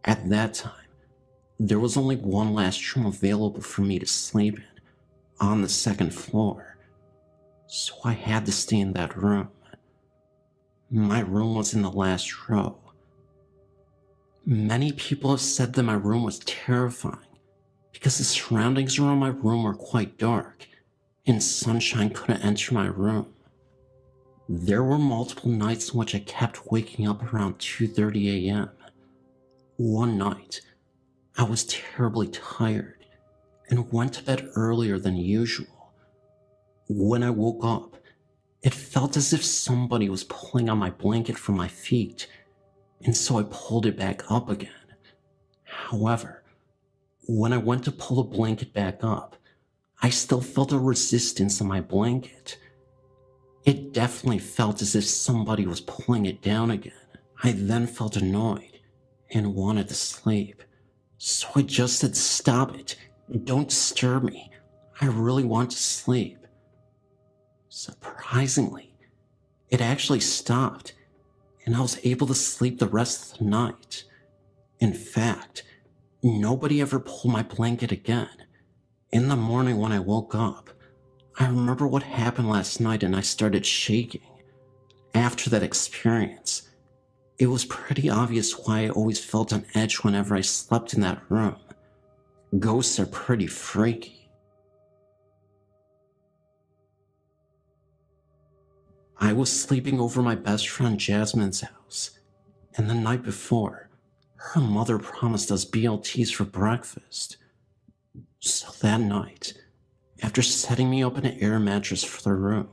At that time, there was only one last room available for me to sleep in, on the second floor, so I had to stay in that room. My room was in the last row. Many people have said that my room was terrifying because the surroundings around my room were quite dark, and sunshine couldn't enter my room. There were multiple nights in which I kept waking up around 2:30 a.m. One night, I was terribly tired and went to bed earlier than usual. When I woke up, it felt as if somebody was pulling on my blanket from my feet, and so I pulled it back up again. However, when I went to pull the blanket back up, I still felt a resistance on my blanket. It definitely felt as if somebody was pulling it down again. I then felt annoyed and wanted to sleep. So I just said, "Stop it. Don't disturb me. I really want to sleep." Surprisingly, it actually stopped, and I was able to sleep the rest of the night. In fact, nobody ever pulled my blanket again. In the morning when I woke up, I remember what happened last night and I started shaking. After that experience, it was pretty obvious why I always felt on edge whenever I slept in that room. Ghosts are pretty freaky. I was sleeping over my best friend Jasmine's house, and the night before, her mother promised us BLTs for breakfast. So that night, after setting me up in an air mattress for the room,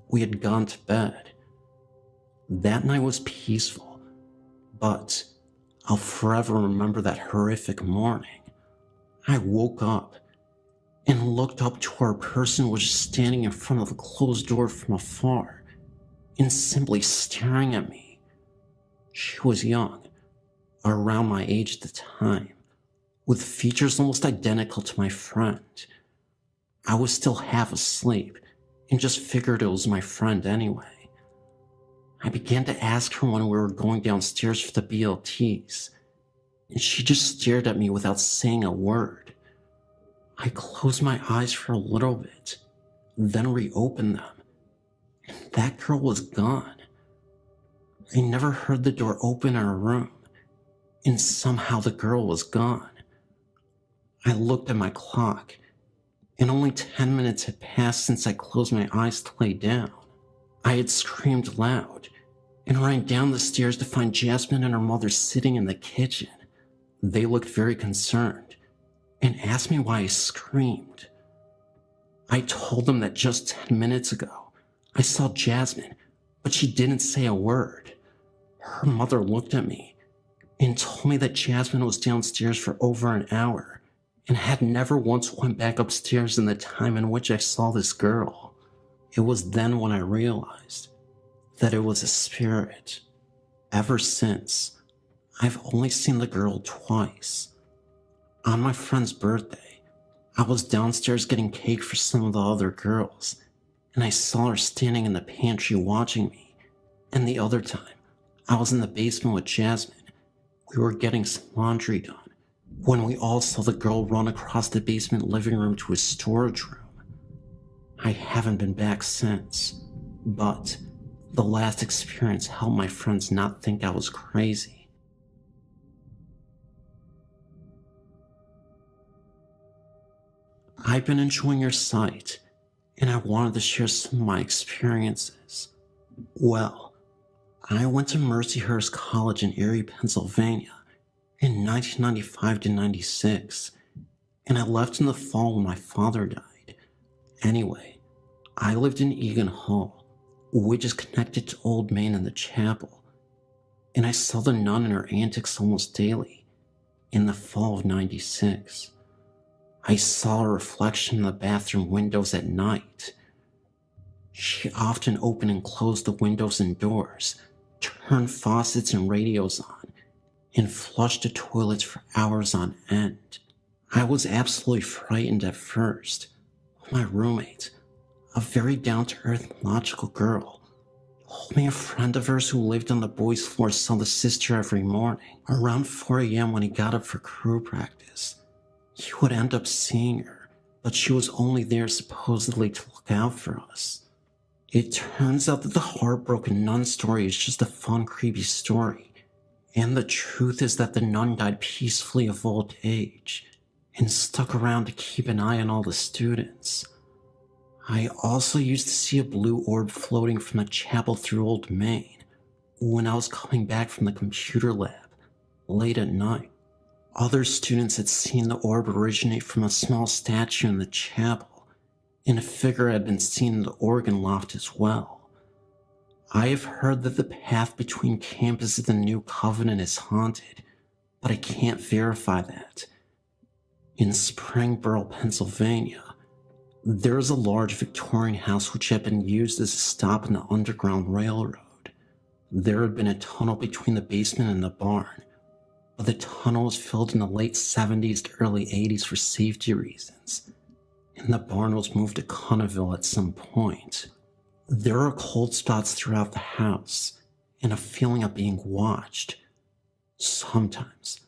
we had gone to bed. That night was peaceful, but I'll forever remember that horrific morning. I woke up and looked up to where a person was just standing in front of the closed door from afar and simply staring at me. She was young, around my age at the time, with features almost identical to my friend. I was still half asleep and just figured it was my friend anyway. I began to ask her when we were going downstairs for the BLTs, and she just stared at me without saying a word. I closed my eyes for a little bit, then reopened them, and that girl was gone. I never heard the door open in her room, and somehow the girl was gone. I looked at my clock, and only 10 minutes had passed since I closed my eyes to lay down. I had screamed loud and ran down the stairs to find Jasmine and her mother sitting in the kitchen. They looked very concerned and asked me why I screamed. I told them that just 10 minutes ago I saw Jasmine, but she didn't say a word. Her mother looked at me and told me that Jasmine was downstairs for over an hour and had never once went back upstairs in the time in which I saw this girl. It was then when I realized that it was a spirit. Ever since, I've only seen the girl twice. On my friend's birthday, I was downstairs getting cake for some of the other girls, and I saw her standing in the pantry watching me. And the other time, I was in the basement with Jasmine. We were getting some laundry done when we all saw the girl run across the basement living room to a storage room. I haven't been back since, but the last experience helped my friends not think I was crazy. I've been enjoying your site, and I wanted to share some of my experiences. Well, I went to Mercyhurst College in Erie, Pennsylvania in 1995 to 96, and I left in the fall when my father died. Anyway, I lived in Egan Hall, which is connected to Old Main and the chapel, and I saw the nun and her antics almost daily. In the fall of 96, I saw a reflection in the bathroom windows at night. She often opened and closed the windows and doors, turned faucets and radios on, and flushed the toilets for hours on end. I was absolutely frightened at first. My roommate, a very down-to-earth, logical girl, told me a friend of hers who lived on the boys' floor saw the sister every morning, around 4 a.m. when he got up for crew practice. He would end up seeing her, but she was only there supposedly to look out for us. It turns out that the heartbroken nun story is just a fun, creepy story, and the truth is that the nun died peacefully of old age and stuck around to keep an eye on all the students. I also used to see a blue orb floating from the chapel through Old Main when I was coming back from the computer lab late at night. Other students had seen the orb originate from a small statue in the chapel, and a figure had been seen in the organ loft as well. I have heard that the path between campuses and New Covenant is haunted, but I can't verify that. In Springboro, Pennsylvania, there is a large Victorian house which had been used as a stop in the Underground Railroad. There had been a tunnel between the basement and the barn, but the tunnel was filled in the late 70s to early 80s for safety reasons, and the barn was moved to Cunnaville at some point. There are cold spots throughout the house, and a feeling of being watched. Sometimes,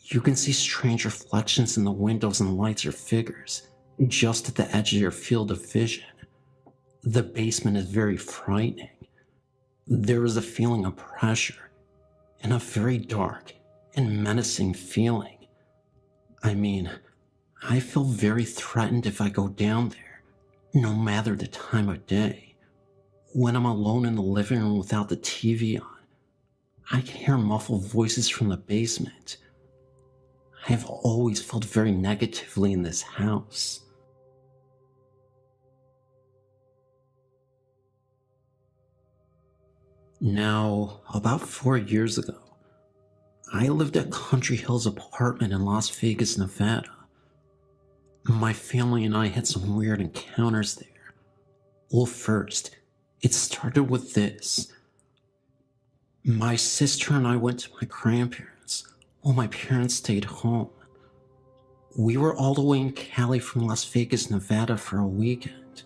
you can see strange reflections in the windows and lights or figures, just at the edge of your field of vision. The basement is very frightening. There is a feeling of pressure, and a very dark and menacing feeling. I mean, I feel very threatened if I go down there, no matter the time of day. When I'm alone in the living room without the TV on, I can hear muffled voices from the basement. I have always felt very negatively in this house. Now, about 4 years ago, I lived at Country Hills apartment in Las Vegas, Nevada. My family and I had some weird encounters there. Well, first, it started with this. My sister and I went to my grandparents while my parents stayed home. We were all the way in Cali from Las Vegas, Nevada for a weekend.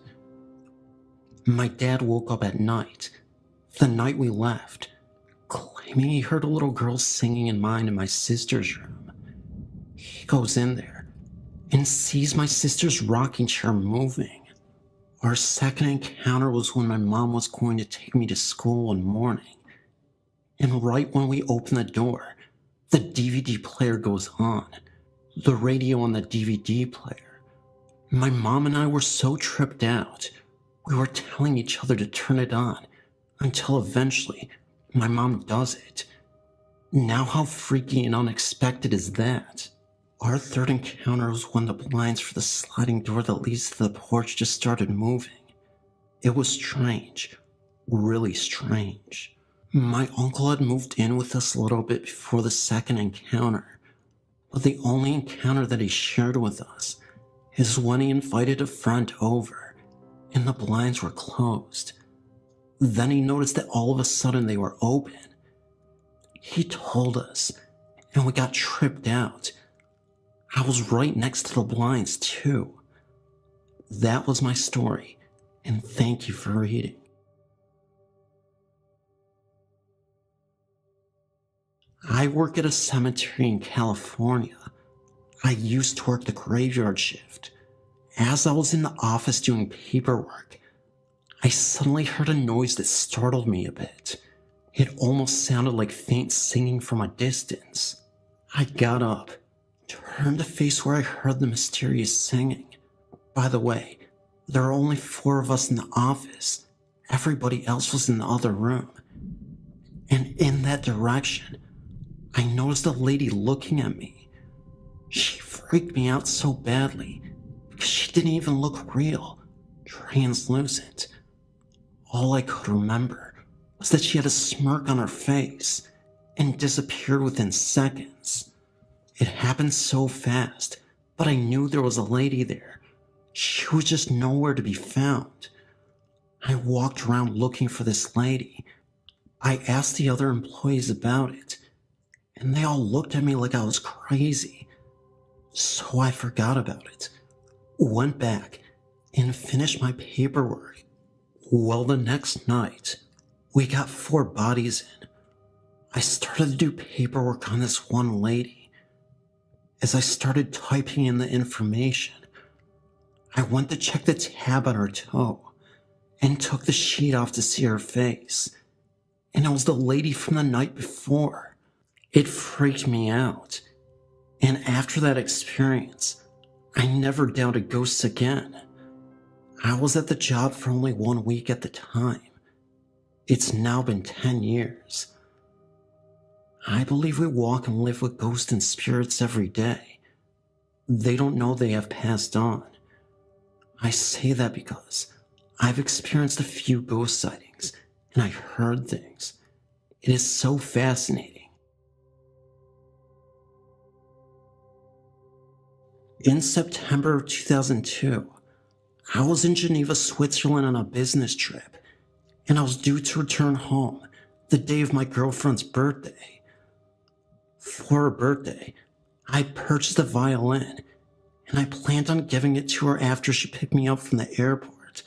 My dad woke up at night, the night we left, claiming he heard a little girl singing in mine and my sister's room. He goes in there and sees my sister's rocking chair moving. Our second encounter was when my mom was going to take me to school one morning. And right when we open the door, the DVD player goes on. The radio on the DVD player. My mom and I were so tripped out, we were telling each other to turn it on, until eventually, my mom does it. Now how freaky and unexpected is that? Our third encounter was when the blinds for the sliding door that leads to the porch just started moving. It was strange, really strange. My uncle had moved in with us a little bit before the second encounter, but the only encounter that he shared with us is when he invited a friend over and the blinds were closed. Then he noticed that all of a sudden they were open. He told us, and we got tripped out. I was right next to the blinds too. That was my story, and thank you for reading. I work at a cemetery in California. I used to work the graveyard shift. As I was in the office doing paperwork, I suddenly heard a noise that startled me a bit. It almost sounded like faint singing from a distance. I got up, turned to face where I heard the mysterious singing. By the way, there are only 4 of us in the office. Everybody else was in the other room. And in that direction, I noticed a lady looking at me. She freaked me out so badly because she didn't even look real, translucent. All I could remember was that she had a smirk on her face and disappeared within seconds. It happened so fast, but I knew there was a lady there. She was just nowhere to be found. I walked around looking for this lady. I asked the other employees about it, and they all looked at me like I was crazy. So I forgot about it, went back, and finished my paperwork. Well, the next night, we got 4 bodies in. I started to do paperwork on this one lady. As I started typing in the information, I went to check the tab on her toe and took the sheet off to see her face. And it was the lady from the night before. It freaked me out. And after that experience, I never doubted ghosts again. I was at the job for only 1 week at the time. It's now been 10 years. I believe we walk and live with ghosts and spirits every day. They don't know they have passed on. I say that because I've experienced a few ghost sightings and I heard things. It is so fascinating. In September of 2002, I was in Geneva, Switzerland on a business trip, and I was due to return home the day of my girlfriend's birthday. For her birthday, I purchased a violin, and I planned on giving it to her after she picked me up from the airport.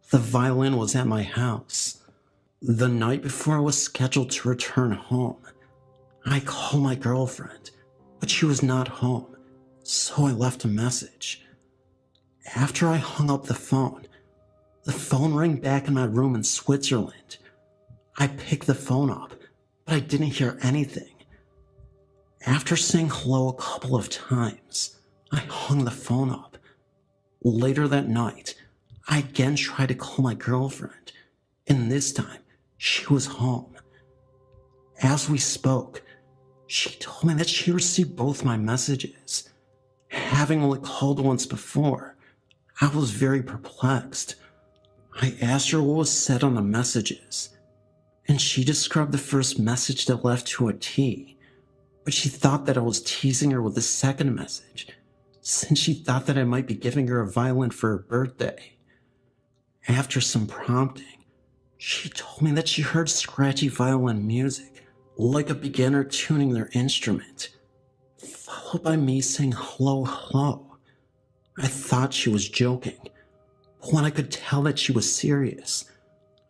The violin was at my house. The night before I was scheduled to return home, I called my girlfriend, but she was not home, so I left a message. After I hung up the phone rang back in my room in Switzerland. I picked the phone up, but I didn't hear anything. After saying hello a couple of times, I hung the phone up. Later that night, I again tried to call my girlfriend, and this time, she was home. As we spoke, she told me that she received both my messages. Having only called once before, I was very perplexed. I asked her what was said on the messages, and she described the first message that left to a T, but she thought that I was teasing her with the second message, since she thought that I might be giving her a violin for her birthday. After some prompting, she told me that she heard scratchy violin music, like a beginner tuning their instrument, followed by me saying hello, hello. I thought she was joking, but when I could tell that she was serious,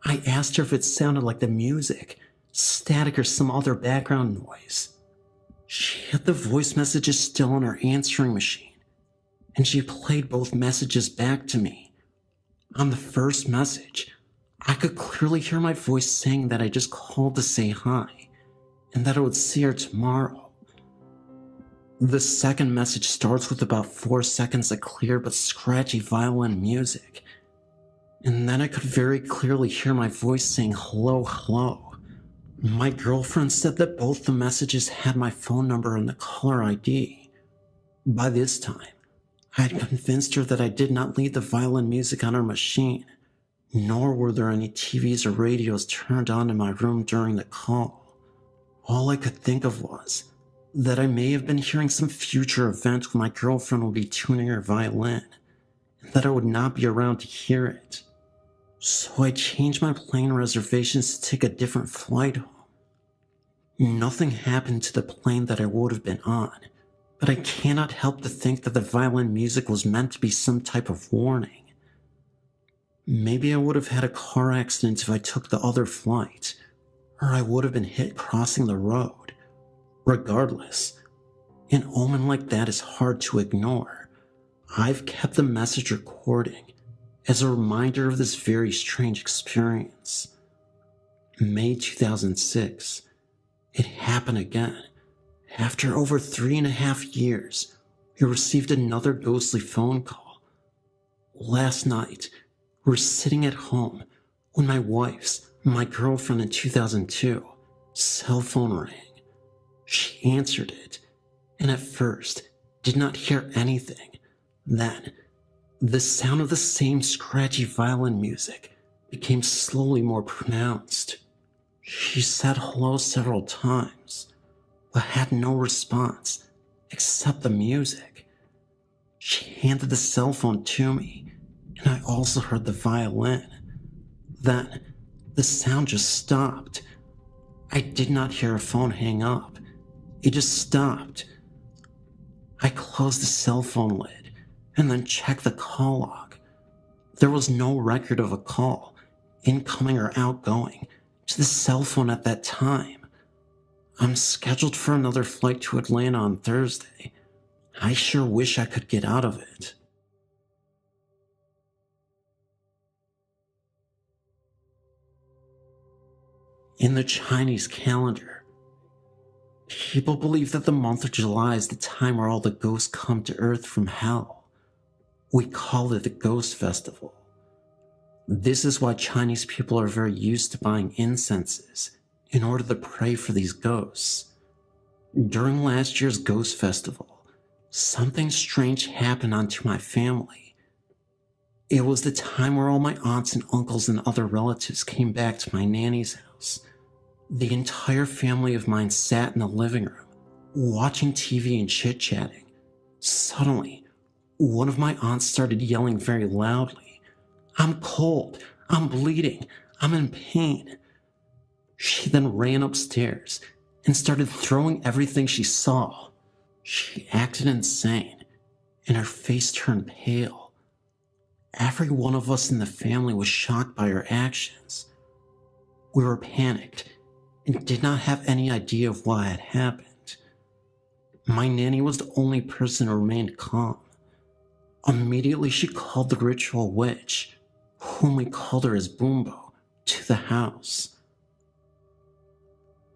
I asked her if it sounded like the music, static, or some other background noise. She had the voice messages still on her answering machine, and she played both messages back to me. On the first message, I could clearly hear my voice saying that I just called to say hi, and that I would see her tomorrow. The second message starts with about 4 seconds of clear but scratchy violin music, and then I could very clearly hear my voice saying hello, hello. My girlfriend said that both the messages had my phone number and the caller ID. By this time, I had convinced her that I did not leave the violin music on her machine, nor were there any TVs or radios turned on in my room during the call. All I could think of was that I may have been hearing some future event when my girlfriend would be tuning her violin, and that I would not be around to hear it. So I changed my plane reservations to take a different flight home. Nothing happened to the plane that I would have been on, but I cannot help to think that the violin music was meant to be some type of warning. Maybe I would have had a car accident if I took the other flight, or I would have been hit crossing the road. Regardless, an omen like that is hard to ignore. I've kept the message recording as a reminder of this very strange experience. May 2006, it happened again. After over 3.5 years, we received another ghostly phone call. Last night, we were sitting at home when my girlfriend in 2002, cell phone rang. She answered it, and at first did not hear anything. Then, the sound of the same scratchy violin music became slowly more pronounced. She said hello several times, but had no response except the music. She handed the cell phone to me, and I also heard the violin. Then, the sound just stopped. I did not hear her phone hang up. It just stopped. I closed the cell phone lid and then checked the call log. There was no record of a call, incoming or outgoing, to the cell phone at that time. I'm scheduled for another flight to Atlanta on Thursday. I sure wish I could get out of it. In the Chinese calendar, people believe that the month of July is the time where all the ghosts come to Earth from hell. We call it the Ghost Festival. This is why Chinese people are very used to buying incenses in order to pray for these ghosts. During last year's Ghost Festival, something strange happened onto my family. It was the time where all my aunts and uncles and other relatives came back to my nanny's house. The entire family of mine sat in the living room, watching TV and chit-chatting. Suddenly, one of my aunts started yelling very loudly, "I'm cold, I'm bleeding, I'm in pain." She then ran upstairs and started throwing everything she saw. She acted insane, and her face turned pale. Every one of us in the family was shocked by her actions. We were panicked and did not have any idea of what had happened. My nanny was the only person who remained calm. Immediately she called the ritual witch, whom we called her as Boombo, to the house.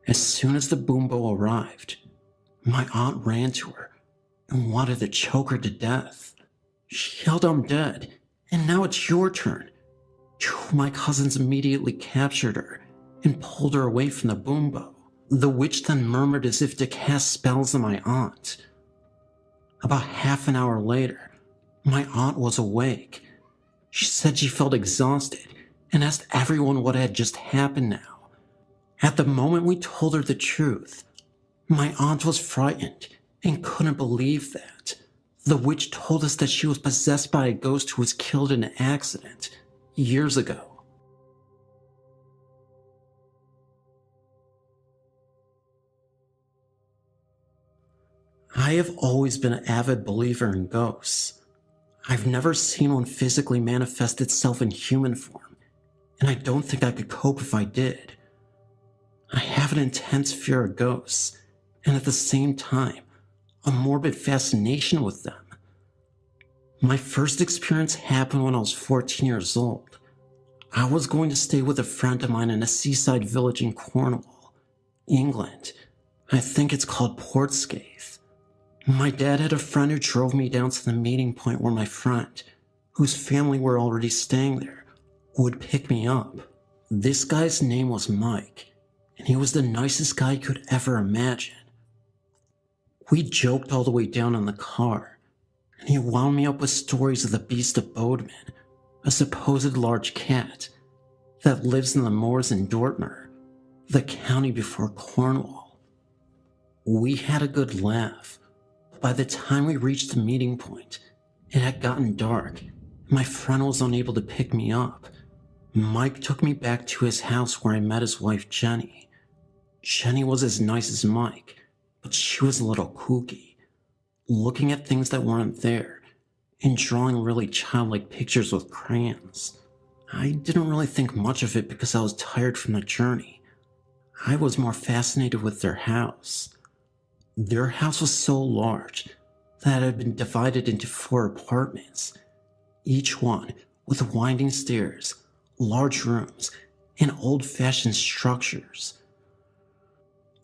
As soon as the Boombo arrived, my aunt ran to her and wanted to choke her to death. She yelled, "I'm dead, and now it's your turn." Two of my cousins immediately captured her and pulled her away from the Boombo. The witch then murmured as if to cast spells on my aunt. About half an hour later, my aunt was awake. She said she felt exhausted and asked everyone what had just happened now. At the moment we told her the truth, my aunt was frightened and couldn't believe that. The witch told us that she was possessed by a ghost who was killed in an accident years ago. I have always been an avid believer in ghosts. I've never seen one physically manifest itself in human form, and I don't think I could cope if I did. I have an intense fear of ghosts, and at the same time, a morbid fascination with them. My first experience happened when I was 14 years old. I was going to stay with a friend of mine in a seaside village in Cornwall, England. I think it's called Portscaith. My dad had a friend who drove me down to the meeting point where my friend, whose family were already staying there, would pick me up. This guy's name was Mike, and he was the nicest guy you could ever imagine. We joked all the way down in the car, and he wound me up with stories of the Beast of Bodmin, a supposed large cat that lives in the moors in Dortmund, the county before Cornwall. We had a good laugh. By the time we reached the meeting point, it had gotten dark. My friend was unable to pick me up. Mike took me back to his house where I met his wife, Jenny. Jenny was as nice as Mike, but she was a little kooky, looking at things that weren't there and drawing really childlike pictures with crayons. I didn't really think much of it because I was tired from the journey. I was more fascinated with their house. Their house was so large that it had been divided into 4 apartments, each one with winding stairs, large rooms, and old-fashioned structures.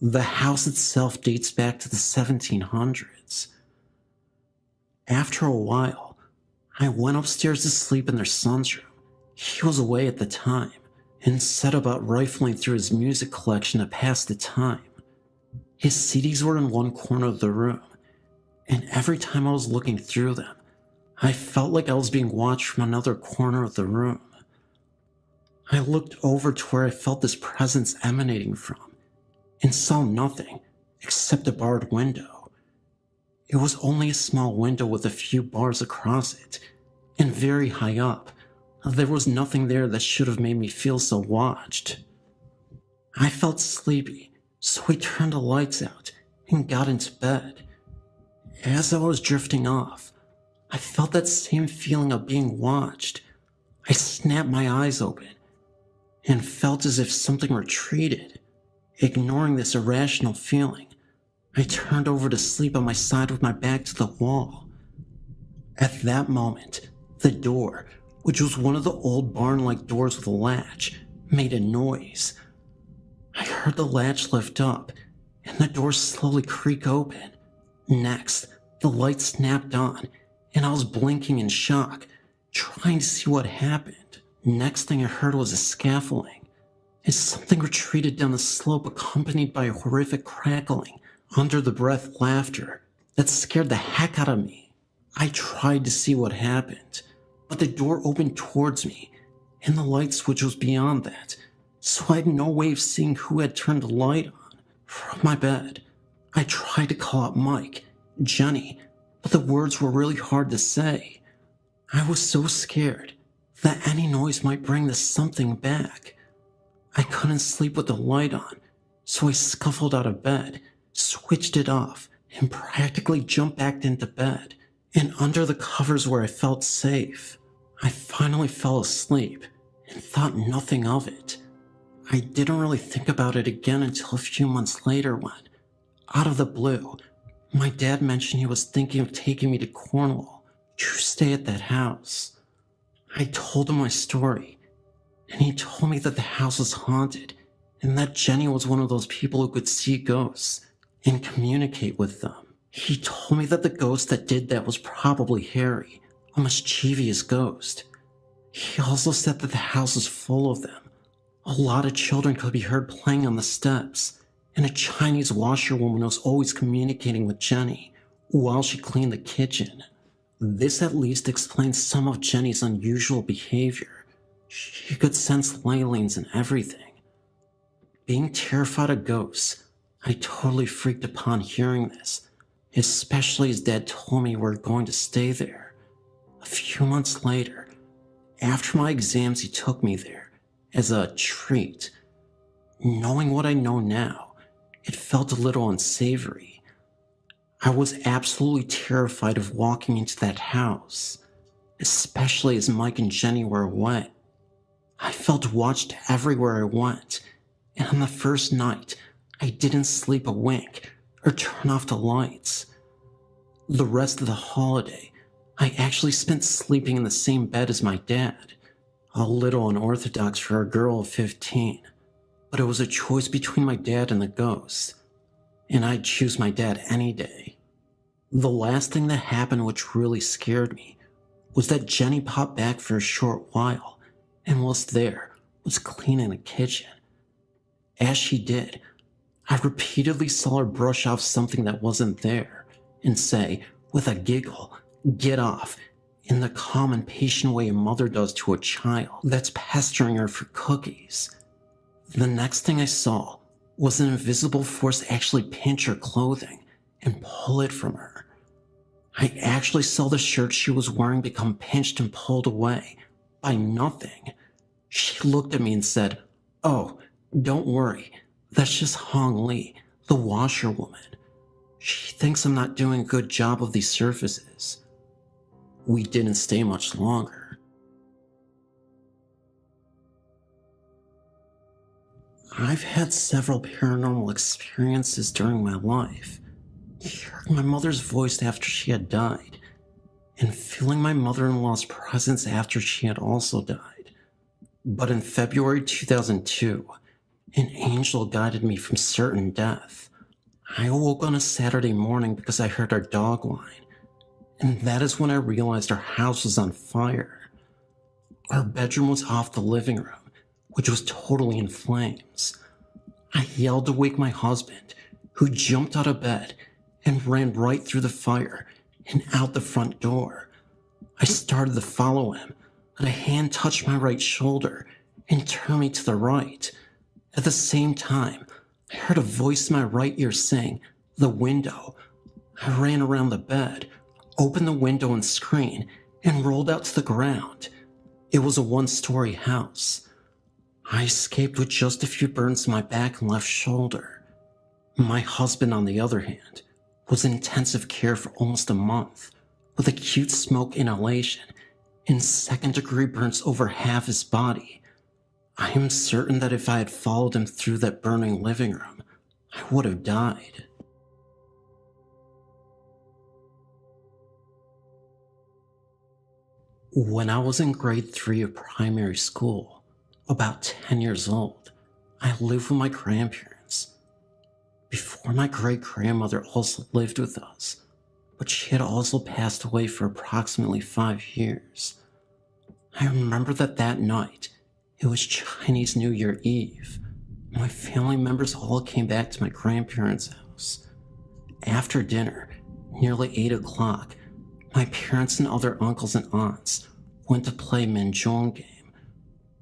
The house itself dates back to the 1700s. After a while, I went upstairs to sleep in their son's room. He was away at the time and set about rifling through his music collection to pass the time. His CDs were in one corner of the room, and every time I was looking through them, I felt like I was being watched from another corner of the room. I looked over to where I felt this presence emanating from, and saw nothing except a barred window. It was only a small window with a few bars across it, and very high up. There was nothing there that should have made me feel so watched. I felt sleepy, so we turned the lights out and got into bed. As I was drifting off, I felt that same feeling of being watched. I snapped my eyes open and felt as if something retreated. Ignoring this irrational feeling, I turned over to sleep on my side with my back to the wall. At that moment, the door, which was one of the old barn-like doors with a latch, made a noise. I heard the latch lift up, and the door slowly creak open. Next, the light snapped on, and I was blinking in shock, trying to see what happened. Next thing I heard was a scaffolding, as something retreated down the slope accompanied by a horrific crackling, under-the-breath laughter that scared the heck out of me. I tried to see what happened, but the door opened towards me, and the light switch was beyond that, so I had no way of seeing who had turned the light on. From my bed, I tried to call out Mike, Jenny, but the words were really hard to say. I was so scared that any noise might bring the something back. I couldn't sleep with the light on, So I scuffled out of bed, switched it off, and practically jumped back into bed. And under the covers where I felt safe, I finally fell asleep and thought nothing of it. I didn't really think about it again until a few months later when, out of the blue, my dad mentioned he was thinking of taking me to Cornwall to stay at that house. I told him my story, and he told me that the house was haunted and that Jenny was one of those people who could see ghosts and communicate with them. He told me that the ghost that did that was probably Harry, a mischievous ghost. He also said that the house was full of them. A lot of children could be heard playing on the steps, and a Chinese washerwoman was always communicating with Jenny while she cleaned the kitchen. This at least explains some of Jenny's unusual behavior. She could sense ley lines and everything. Being terrified of ghosts, I totally freaked upon hearing this, especially as Dad told me we were going to stay there. A few months later, after my exams, he took me there as a treat. Knowing what I know now, it felt a little unsavory. I was absolutely terrified of walking into that house, especially as Mike and Jenny were away. I felt watched everywhere I went, and on the first night, I didn't sleep a wink or turn off the lights. The rest of the holiday, I actually spent sleeping in the same bed as my dad. A little unorthodox for a girl of 15, but it was a choice between my dad and the ghost, and I'd choose my dad any day. The last thing that happened which really scared me was that Jenny popped back for a short while and was cleaning the kitchen. As she did, I repeatedly saw her brush off something that wasn't there and say, with a giggle, "Get off," in the calm and patient way a mother does to a child that's pestering her for cookies. The next thing I saw was an invisible force actually pinch her clothing and pull it from her. I actually saw the shirt she was wearing become pinched and pulled away by nothing. She looked at me and said, "Oh, don't worry, that's just Hong Lee, the washerwoman. She thinks I'm not doing a good job of these surfaces." We didn't stay much longer. I've had several paranormal experiences during my life. Hearing my mother's voice after she had died, and feeling my mother-in-law's presence after she had also died. But in February 2002, an angel guided me from certain death. I awoke on a Saturday morning because I heard our dog whine, and that is when I realized our house was on fire. Our bedroom was off the living room, which was totally in flames. I yelled to wake my husband, who jumped out of bed and ran right through the fire and out the front door. I started to follow him, but a hand touched my right shoulder and turned me to the right. At the same time, I heard a voice in my right ear saying, "The window." I ran around the bed, opened the window and screen, and rolled out to the ground. It was a one-story house. I escaped with just a few burns in my back and left shoulder. My husband, on the other hand, was in intensive care for almost a month, with acute smoke inhalation and second-degree burns over half his body. I am certain that if I had followed him through that burning living room, I would have died. When I was in grade 3 of primary school, about 10 years old, I lived with my grandparents. Before, my great-grandmother also lived with us, but she had also passed away for approximately 5 years. I remember that night, it was Chinese New Year Eve. My family members all came back to my grandparents' house. After dinner, nearly 8 o'clock, my parents and other uncles and aunts went to play Mahjong game.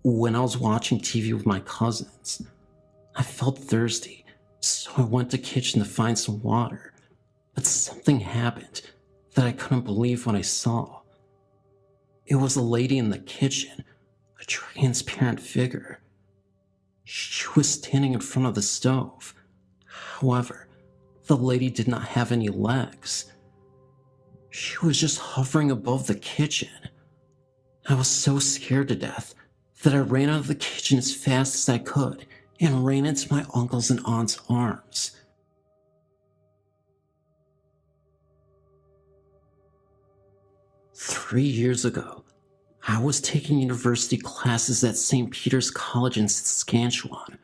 When I was watching TV with my cousins, I felt thirsty, so I went to the kitchen to find some water. But something happened that I couldn't believe when I saw. It was a lady in the kitchen, a transparent figure. She was standing in front of the stove, However, the lady did not have any legs. She was just hovering above the kitchen. I was so scared to death that I ran out of the kitchen as fast as I could and ran into my uncle's and aunt's arms. "3 years ago, I was taking university classes at St. Peter's College in Saskatchewan,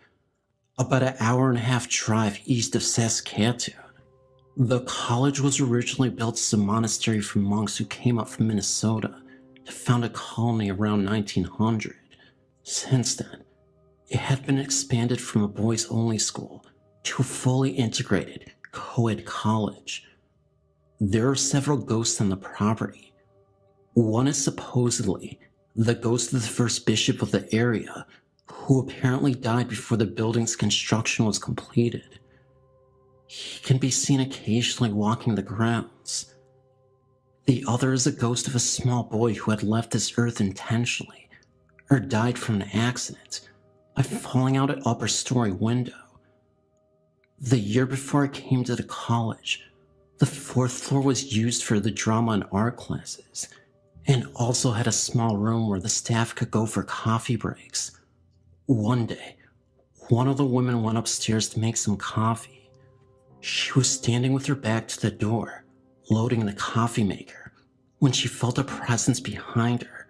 about an hour-and-a-half drive east of Saskatoon. The college was originally built as a monastery for monks who came up from Minnesota to found a colony around 1900. Since then, it had been expanded from a boys-only school to a fully integrated co-ed college. There are several ghosts on the property. One is supposedly the ghost of the first bishop of the area, who apparently died before the building's construction was completed. He can be seen occasionally walking the grounds. The other is a ghost of a small boy who had left this earth intentionally, or died from an accident by falling out an upper story window. The year before I came to the college, the 4th floor was used for the drama and art classes, and also had a small room where the staff could go for coffee breaks. One day, one of the women went upstairs to make some coffee. She was standing with her back to the door, loading the coffee maker, when she felt a presence behind her.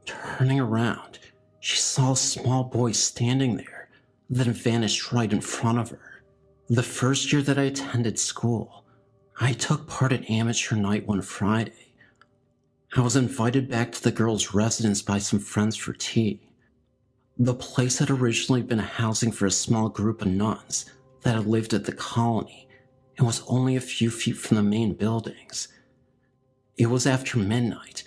Turning around, she saw a small boy standing there, then vanished right in front of her. The first year that I attended school, I took part in amateur night one Friday. I was invited back to the girls' residence by some friends for tea. The place had originally been housing for a small group of nuns that had lived at the colony and was only a few feet from the main buildings. It was after midnight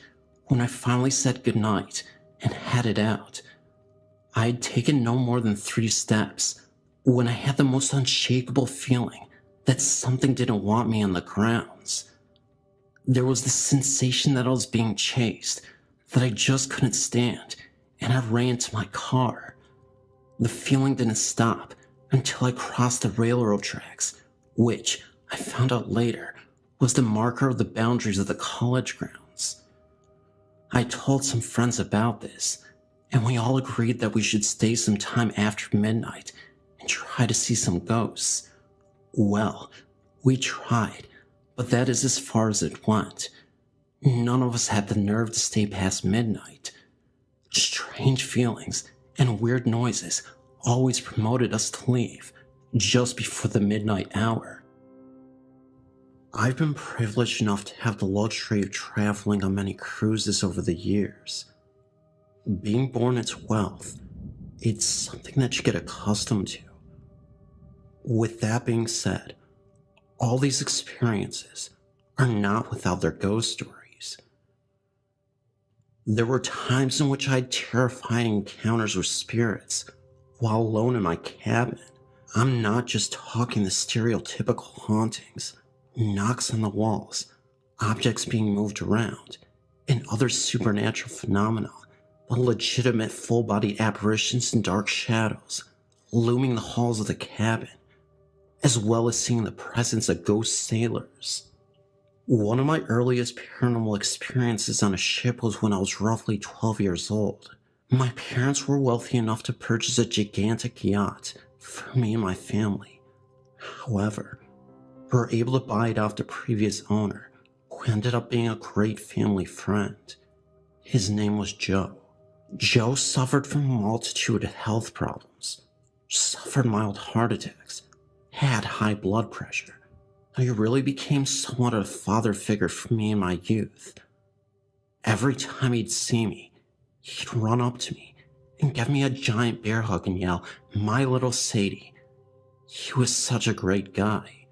when I finally said goodnight and headed out. I had taken no more than 3 steps when I had the most unshakable feeling that something didn't want me on the grounds. There was this sensation that I was being chased that I just couldn't stand, and I ran to my car. The feeling didn't stop until I crossed the railroad tracks, which I found out later was the marker of the boundaries of the college grounds. I told some friends about this, and we all agreed that we should stay some time after midnight and try to see some ghosts. Well, we tried, but that is as far as it went. None of us had the nerve to stay past midnight. Strange feelings and weird noises always promoted us to leave just before the midnight hour. I've been privileged enough to have the luxury of traveling on many cruises over the years. Being born into wealth, it's something that you get accustomed to. With that being said, all these experiences are not without their ghost stories. There were times in which I had terrifying encounters with spirits while alone in my cabin. I'm not just talking the stereotypical hauntings, knocks on the walls, objects being moved around, and other supernatural phenomena, but legitimate full-bodied apparitions and dark shadows looming the halls of the cabin, as well as seeing the presence of ghost sailors. One of my earliest paranormal experiences on a ship was when I was roughly 12 years old. My parents were wealthy enough to purchase a gigantic yacht for me and my family. However, we were able to buy it off the previous owner, who ended up being a great family friend. His name was Joe. Joe suffered from a multitude of health problems, suffered mild heart attacks, had high blood pressure. He really became somewhat of a father figure for me in my youth. Every time he'd see me, he'd run up to me and give me a giant bear hug and yell, "My little Sadie." He was such a great guy.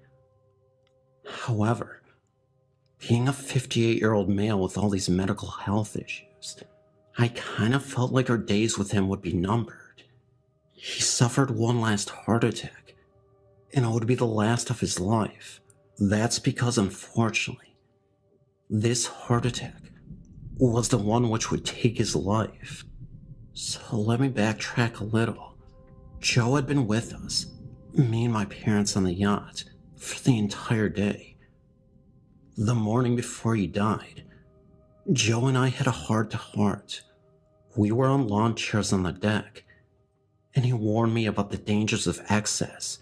However, being a 58-year-old male with all these medical health issues, I kind of felt like our days with him would be numbered. He suffered one last heart attack, and it would be the last of his life. That's because, unfortunately, this heart attack was the one which would take his life. So let me backtrack a little. Joe had been with us Me and my parents on the yacht for the entire day. The morning before he died, Joe and I had a heart-to-heart. We were on lawn chairs on the deck, and he warned me about the dangers of excess,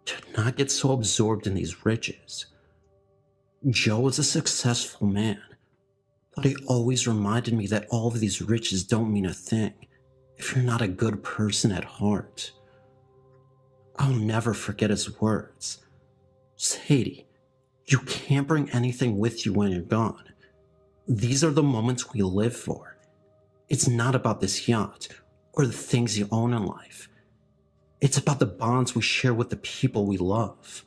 to not get so absorbed in these riches. Joe was a successful man, but he always reminded me that all of these riches don't mean a thing if you're not a good person at heart. I'll never forget his words. Sadie, you can't bring anything with you when you're gone. These are the moments we live for. It's not about this yacht or the things you own in life. It's about the bonds we share with the people we love.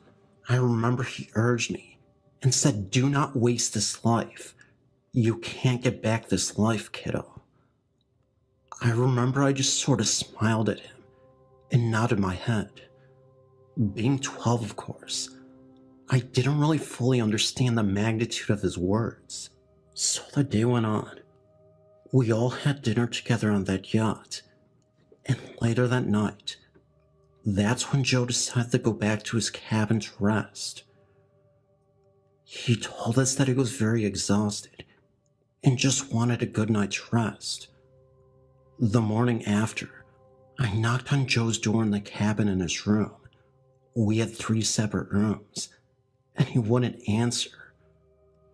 I remember he urged me and said, do not waste this life. You can't get back this life, kiddo. I remember I just sort of smiled at him and nodded my head. Being 12, of course, I didn't really fully understand the magnitude of his words. So the day went on. We all had dinner together on that yacht, and later that night, that's when Joe decided to go back to his cabin to rest. He told us that he was very exhausted and just wanted a good night's rest. The morning after, I knocked on Joe's door in the cabin in his room. We had 3 separate rooms, and he wouldn't answer.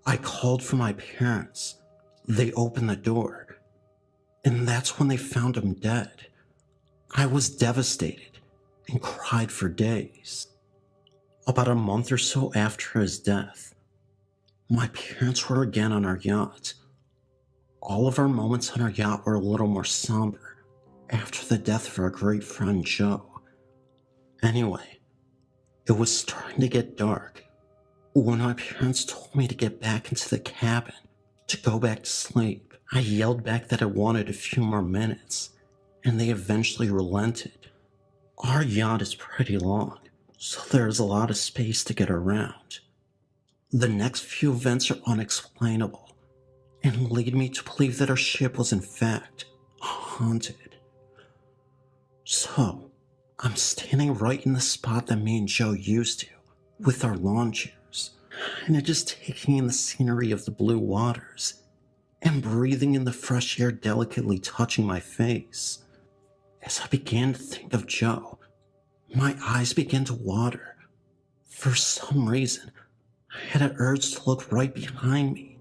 I called for my parents. They opened the door, and that's when they found him dead. I was devastated and cried for days. About a month or so after his death, my parents were again on our yacht. All of our moments on our yacht were a little more somber after the death of our great friend Joe. Anyway, it was starting to get dark when my parents told me to get back into the cabin to go back to sleep. I yelled back that I wanted a few more minutes, and they eventually relented. Our yacht is pretty long, so there's a lot of space to get around. The next few events are unexplainable and lead me to believe that our ship was in fact haunted. So, I'm standing right in the spot that me and Joe used to, with our lawn chairs, and I'm just taking in the scenery of the blue waters and breathing in the fresh air delicately touching my face. As I began to think of Joe, my eyes began to water. For some reason, I had an urge to look right behind me.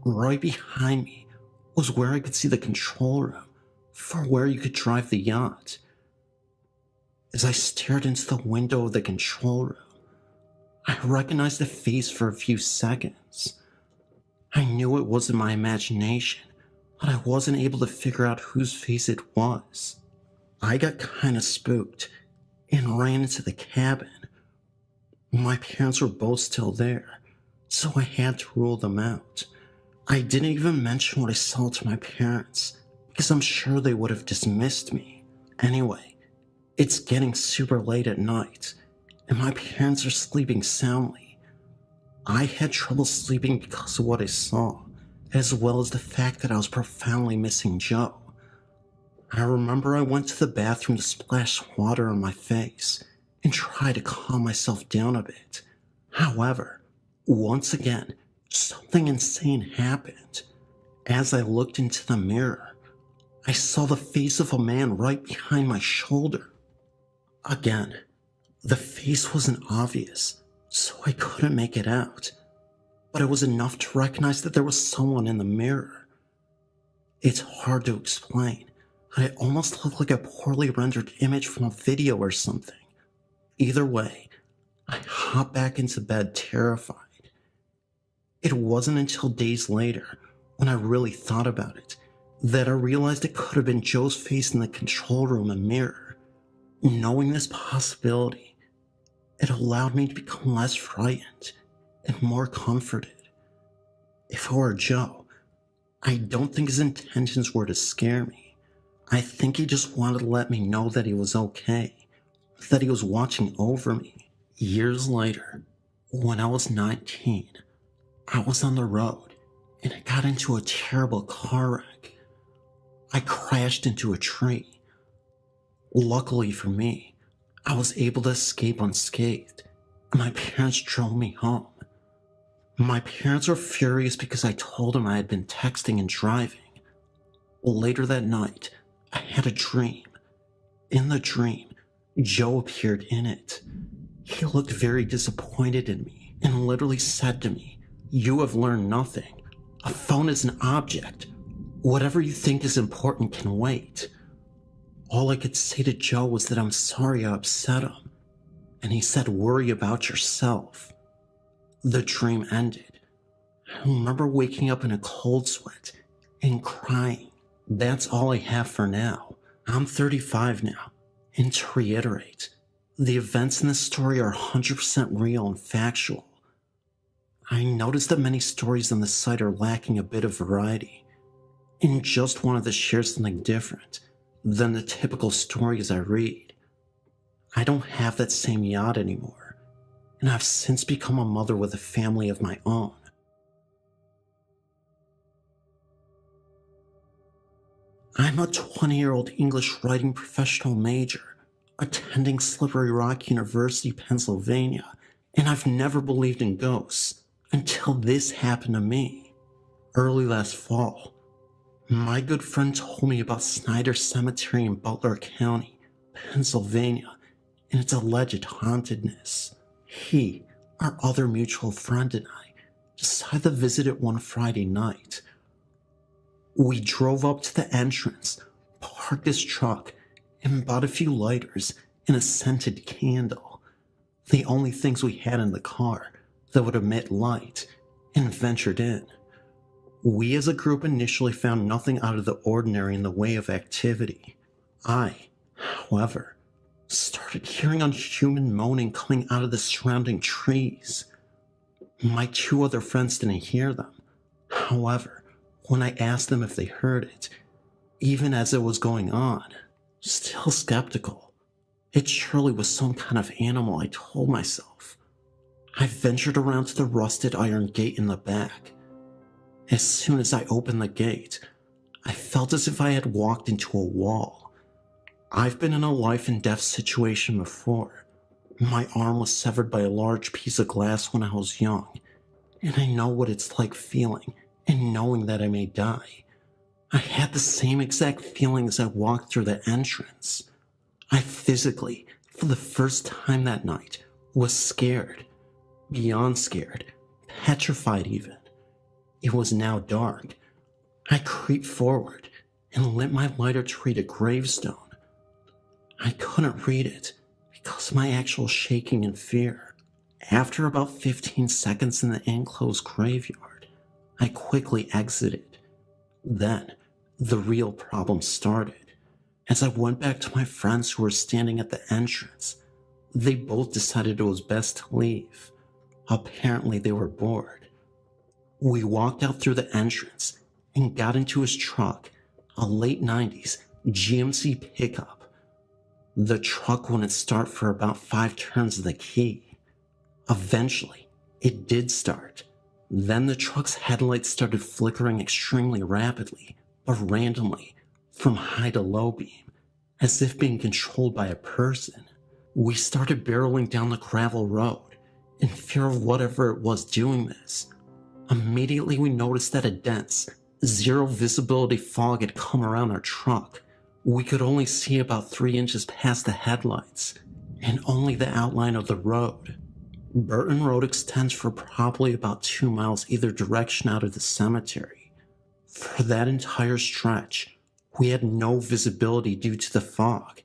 Right behind me was where I could see the control room for where you could drive the yacht. As I stared into the window of the control room, I recognized the face for a few seconds. I knew it wasn't my imagination, but I wasn't able to figure out whose face it was. I got kinda spooked and ran into the cabin. My parents were both still there, so I had to rule them out. I didn't even mention what I saw to my parents, because I'm sure they would have dismissed me. Anyway, it's getting super late at night, and my parents are sleeping soundly. I had trouble sleeping because of what I saw, as well as the fact that I was profoundly missing Joe. I remember I went to the bathroom to splash water on my face and try to calm myself down a bit. However, once again, something insane happened. As I looked into the mirror, I saw the face of a man right behind my shoulder. Again, the face wasn't obvious, so I couldn't make it out, but it was enough to recognize that there was someone in the mirror. It's hard to explain, but it almost looked like a poorly rendered image from a video or something. Either way, I hopped back into bed terrified. It wasn't until days later, when I really thought about it, that I realized it could have been Joe's face in the control room and mirror. Knowing this possibility, it allowed me to become less frightened and more comforted. If it were Joe, I don't think his intentions were to scare me. I think he just wanted to let me know that he was okay, that he was watching over me. Years later, when I was 19, I was on the road and I got into a terrible car wreck. I crashed into a tree. Luckily for me, I was able to escape unscathed, and my parents drove me home. My parents were furious because I told them I had been texting and driving. Later that night, I had a dream. In the dream, Joe appeared in it. He looked very disappointed in me and literally said to me, "You have learned nothing. A phone is an object. Whatever you think is important can wait." All I could say to Joe was that I'm sorry I upset him. And he said, "Worry about yourself." The dream ended. I remember waking up in a cold sweat and crying. That's all I have for now. I'm 35 now. And to reiterate, the events in this story are 100% real and factual. I noticed that many stories on the site are lacking a bit of variety, and just wanted to share something different than the typical stories I read. I don't have that same yacht anymore, and I've since become a mother with a family of my own. I'm a 20-year-old English writing professional major, attending Slippery Rock University, Pennsylvania, and I've never believed in ghosts until this happened to me. Early last fall, my good friend told me about Snyder Cemetery in Butler County, Pennsylvania, and its alleged hauntedness. He, our other mutual friend, and I decided to visit it one Friday night. We drove up to the entrance, parked his truck, and bought a few lighters and a scented candle. The only things we had in the car that would emit light, and ventured in. We as a group initially found nothing out of the ordinary in the way of activity. I, however, started hearing unhuman moaning coming out of the surrounding trees. My two other friends didn't hear them. However, when I asked them if they heard it, even as it was going on, still skeptical, it surely was some kind of animal, I told myself. I ventured around to the rusted iron gate in the back. As soon as I opened the gate, I felt as if I had walked into a wall. I've been in a life and death situation before. My arm was severed by a large piece of glass when I was young, and I know what it's like feeling and knowing that I may die. I had the same exact feeling as I walked through the entrance. I physically, for the first time that night, was scared. Beyond scared, petrified even. It was now dark. I creeped forward and lit my lighter to read a gravestone. I couldn't read it because of my actual shaking and fear. After about 15 seconds in the enclosed graveyard, I quickly exited. Then, the real problem started. As I went back to my friends who were standing at the entrance, they both decided it was best to leave. Apparently they were bored. We walked out through the entrance and got into his truck, a late 90s GMC pickup. The truck wouldn't start for about 5 turns of the key. Eventually, it did start. Then the truck's headlights started flickering extremely rapidly, but randomly, from high to low beam, as if being controlled by a person. We started barreling down the gravel road, in fear of whatever it was doing this. Immediately we noticed that a dense, zero visibility fog had come around our truck. We could only see about 3 inches past the headlights, and only the outline of the road. Burton Road extends for probably about 2 miles either direction out of the cemetery. For that entire stretch, we had no visibility due to the fog,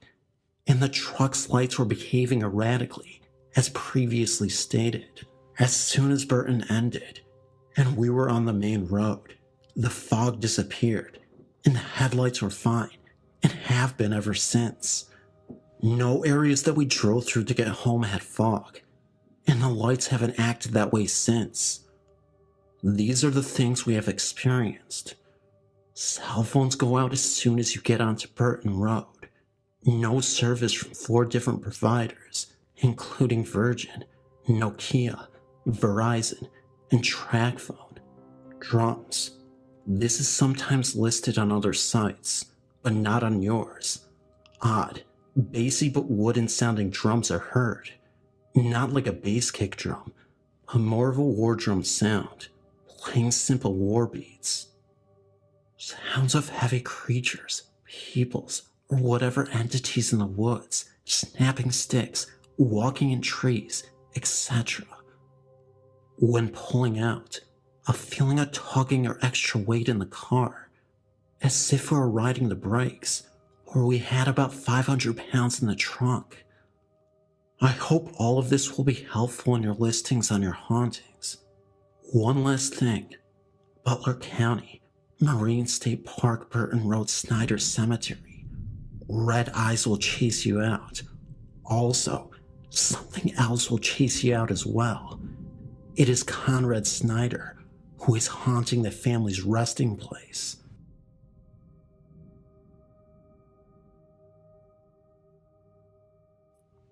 and the truck's lights were behaving erratically, as previously stated. As soon as Burton ended, and we were on the main road, the fog disappeared, and the headlights were fine, and have been ever since. No areas that we drove through to get home had fog, and the lights haven't acted that way since. These are the things we have experienced. Cell phones go out as soon as you get onto Burton Road. No service from 4 different providers, including Virgin, Nokia, Verizon, and TracFone. Drums. This is sometimes listed on other sites, but not on yours. Odd, Bassy but wooden sounding drums are heard. Not like a bass kick drum, but more of a war drum sound, playing simple war beats. Sounds of heavy creatures, peoples, or whatever entities in the woods, snapping sticks, walking in trees, etc. When pulling out, a feeling of tugging or extra weight in the car, as if we were riding the brakes, or we had about 500 pounds in the trunk. I hope all of this will be helpful in your listings on your hauntings. One last thing. Butler County, Marine State Park, Burton Road, Snyder Cemetery. Red eyes will chase you out. Also, something else will chase you out as well. It is Conrad Snyder, who is haunting the family's resting place.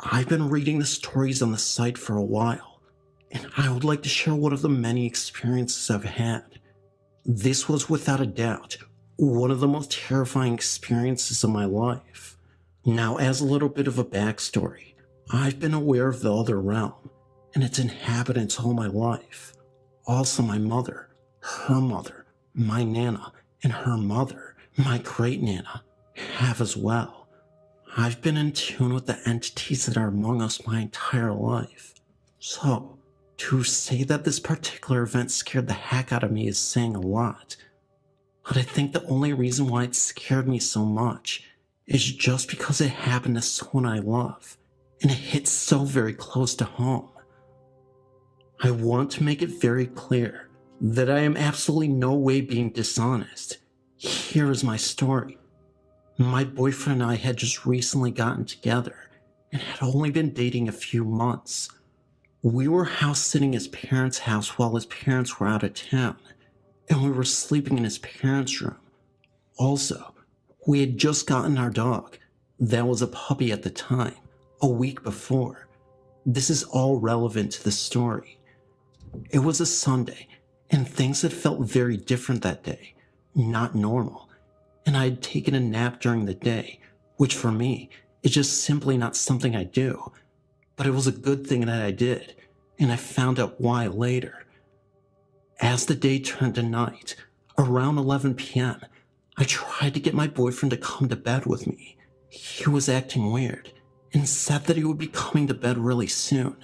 I've been reading the stories on the site for a while, and I would like to share one of the many experiences I've had. This was without a doubt one of the most terrifying experiences of my life. Now, as a little bit of a backstory, I've been aware of the other realm and its inhabitants all my life. Also my mother, her mother, my Nana, and her mother, my great Nana, have as well. I've been in tune with the entities that are among us my entire life. So, to say that this particular event scared the heck out of me is saying a lot. But I think the only reason why it scared me so much is just because it happened to someone I love, and it hits so very close to home. I want to make it very clear that I am absolutely no way being dishonest. Here is my story. My boyfriend and I had just recently gotten together and had only been dating a few months. We were house sitting at his parents' house while his parents were out of town, and we were sleeping in his parents' room. Also, we had just gotten our dog, that was a puppy at the time, a week before. This is all relevant to the story. It was a Sunday, and things had felt very different that day, not normal. And I had taken a nap during the day, which for me is just simply not something I do. But it was a good thing that I did, and I found out why later. As the day turned to night, around 11 p.m., I tried to get my boyfriend to come to bed with me. He was acting weird, and said that he would be coming to bed really soon.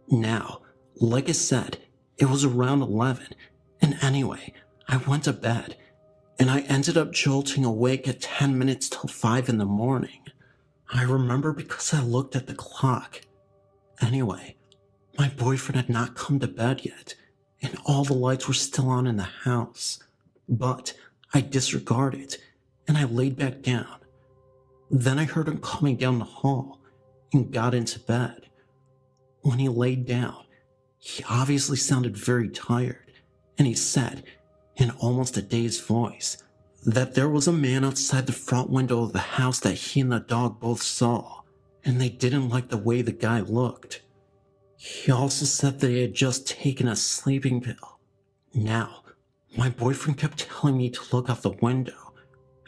Now, like I said, it was around 11, and anyway, I went to bed, and I ended up jolting awake at 10 minutes till 5 in the morning. I remember because I looked at the clock. Anyway, my boyfriend had not come to bed yet, and all the lights were still on in the house. But I disregarded, and I laid back down. Then I heard him coming down the hall, and got into bed. When he laid down, he obviously sounded very tired, and he said, in almost a dazed voice, that there was a man outside the front window of the house that he and the dog both saw, and they didn't like the way the guy looked. He also said that he had just taken a sleeping pill. Now, my boyfriend kept telling me to look out the window.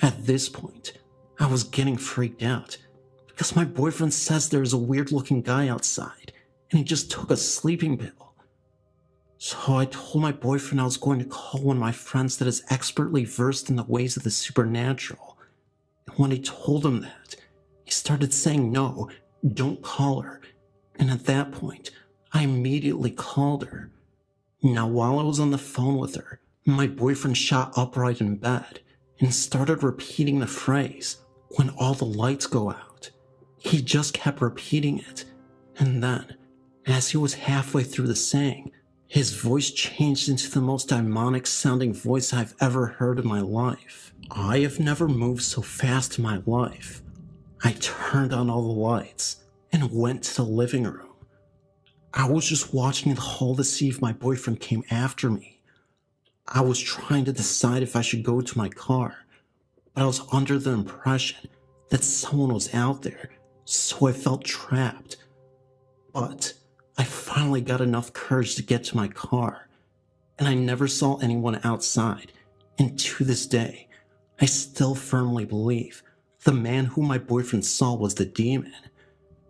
At this point, I was getting freaked out, because my boyfriend says there's a weird looking guy outside, and he just took a sleeping pill. So I told my boyfriend I was going to call one of my friends that is expertly versed in the ways of the supernatural. And when I told him that, he started saying, "No, don't call her." And at that point, I immediately called her. Now, while I was on the phone with her, my boyfriend shot upright in bed and started repeating the phrase, "When all the lights go out." He just kept repeating it. And then, as he was halfway through the saying, his voice changed into the most demonic sounding voice I've ever heard in my life. I have never moved so fast in my life. I turned on all the lights and went to the living room. I was just watching the hall to see if my boyfriend came after me. I was trying to decide if I should go to my car, but I was under the impression that someone was out there, so I felt trapped. But I finally got enough courage to get to my car, and I never saw anyone outside, and to this day, I still firmly believe The man whom my boyfriend saw was the demon.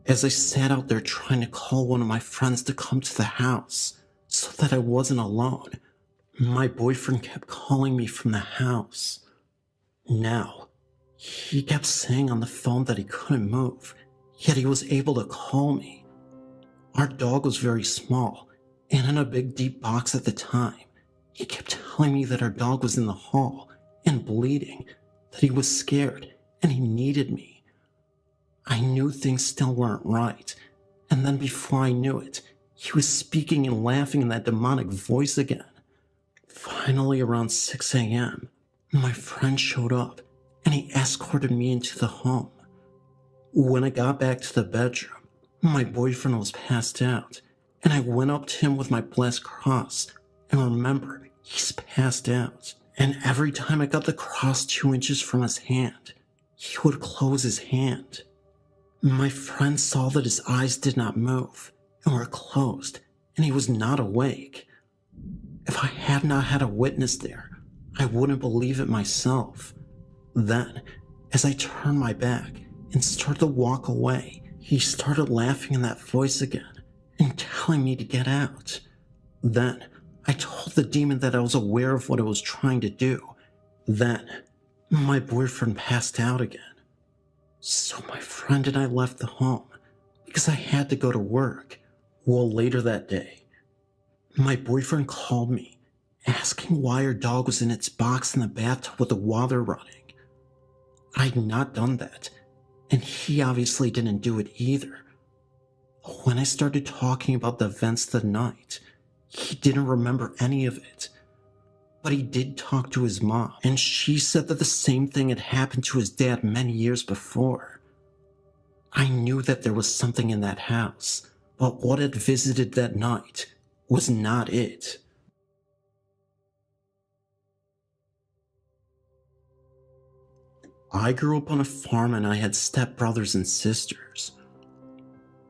As I sat out there trying to call one of my friends to come to the house so that I wasn't alone, my boyfriend kept calling me from the house. Now, he kept saying on the phone that he couldn't move, yet he was able to call me. Our dog was very small and in a big deep box at the time. He kept telling me that our dog was in the hall and bleeding, that he was scared and he needed me. I knew things still weren't right, and then before I knew it, he was speaking and laughing in that demonic voice again. Finally, around 6 a.m., my friend showed up and he escorted me into the home. When I got back to the bedroom, my boyfriend was passed out, and I went up to him with my blessed cross, and remember, he's passed out. And every time I got the cross 2 inches from his hand, he would close his hand. My friend saw that his eyes did not move and were closed, and he was not awake. If I had not had a witness there, I wouldn't believe it myself. Then, as I turned my back and started to walk away, he started laughing in that voice again and telling me to get out. Then, I told the demon that I was aware of what it was trying to do. Then, my boyfriend passed out again. So my friend and I left the home because I had to go to work. Well, later that day, my boyfriend called me asking why our dog was in its box in the bathtub with the water running. I'd not done that, and he obviously didn't do it either. When I started talking about the events of the night, he didn't remember any of it. But he did talk to his mom, and she said that the same thing had happened to his dad many years before. I knew that there was something in that house, but what had visited that night was not it. I grew up on a farm and I had stepbrothers and sisters.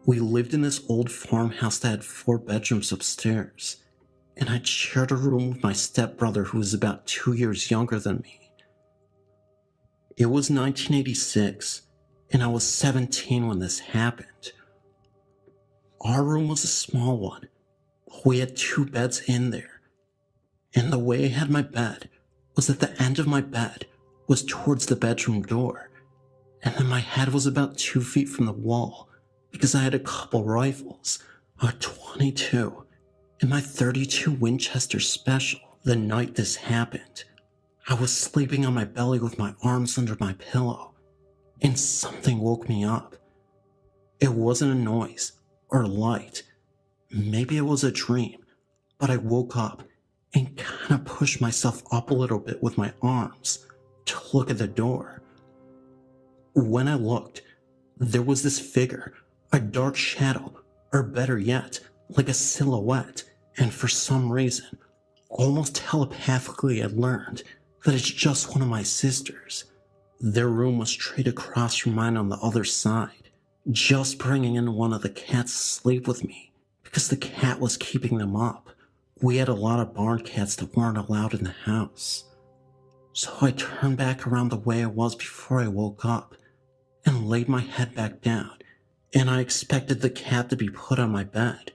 We lived in this old farmhouse that had 4 bedrooms upstairs, and I'd shared a room with my stepbrother who was about 2 years younger than me. It was 1986, and I was 17 when this happened. Our room was a small one, but we had 2 beds in there, and the way I had my bed was that the end of my bed was towards the bedroom door, and then my head was about 2 feet from the wall because I had a couple rifles, a .22, and my .32 Winchester Special. The night this happened, I was sleeping on my belly with my arms under my pillow, and something woke me up. It wasn't a noise or light. Maybe it was a dream, but I woke up and kind of pushed myself up a little bit with my arms to look at the door. When I looked, there was this figure, a dark shadow, or better yet, like a silhouette, and for some reason, almost telepathically I learned that it's just one of my sisters. Their room was straight across from mine on the other side, just bringing in one of the cats to sleep with me, because the cat was keeping them up. We had a lot of barn cats that weren't allowed in the house. So I turned back around the way I was before I woke up, and laid my head back down, and I expected the cat to be put on my bed,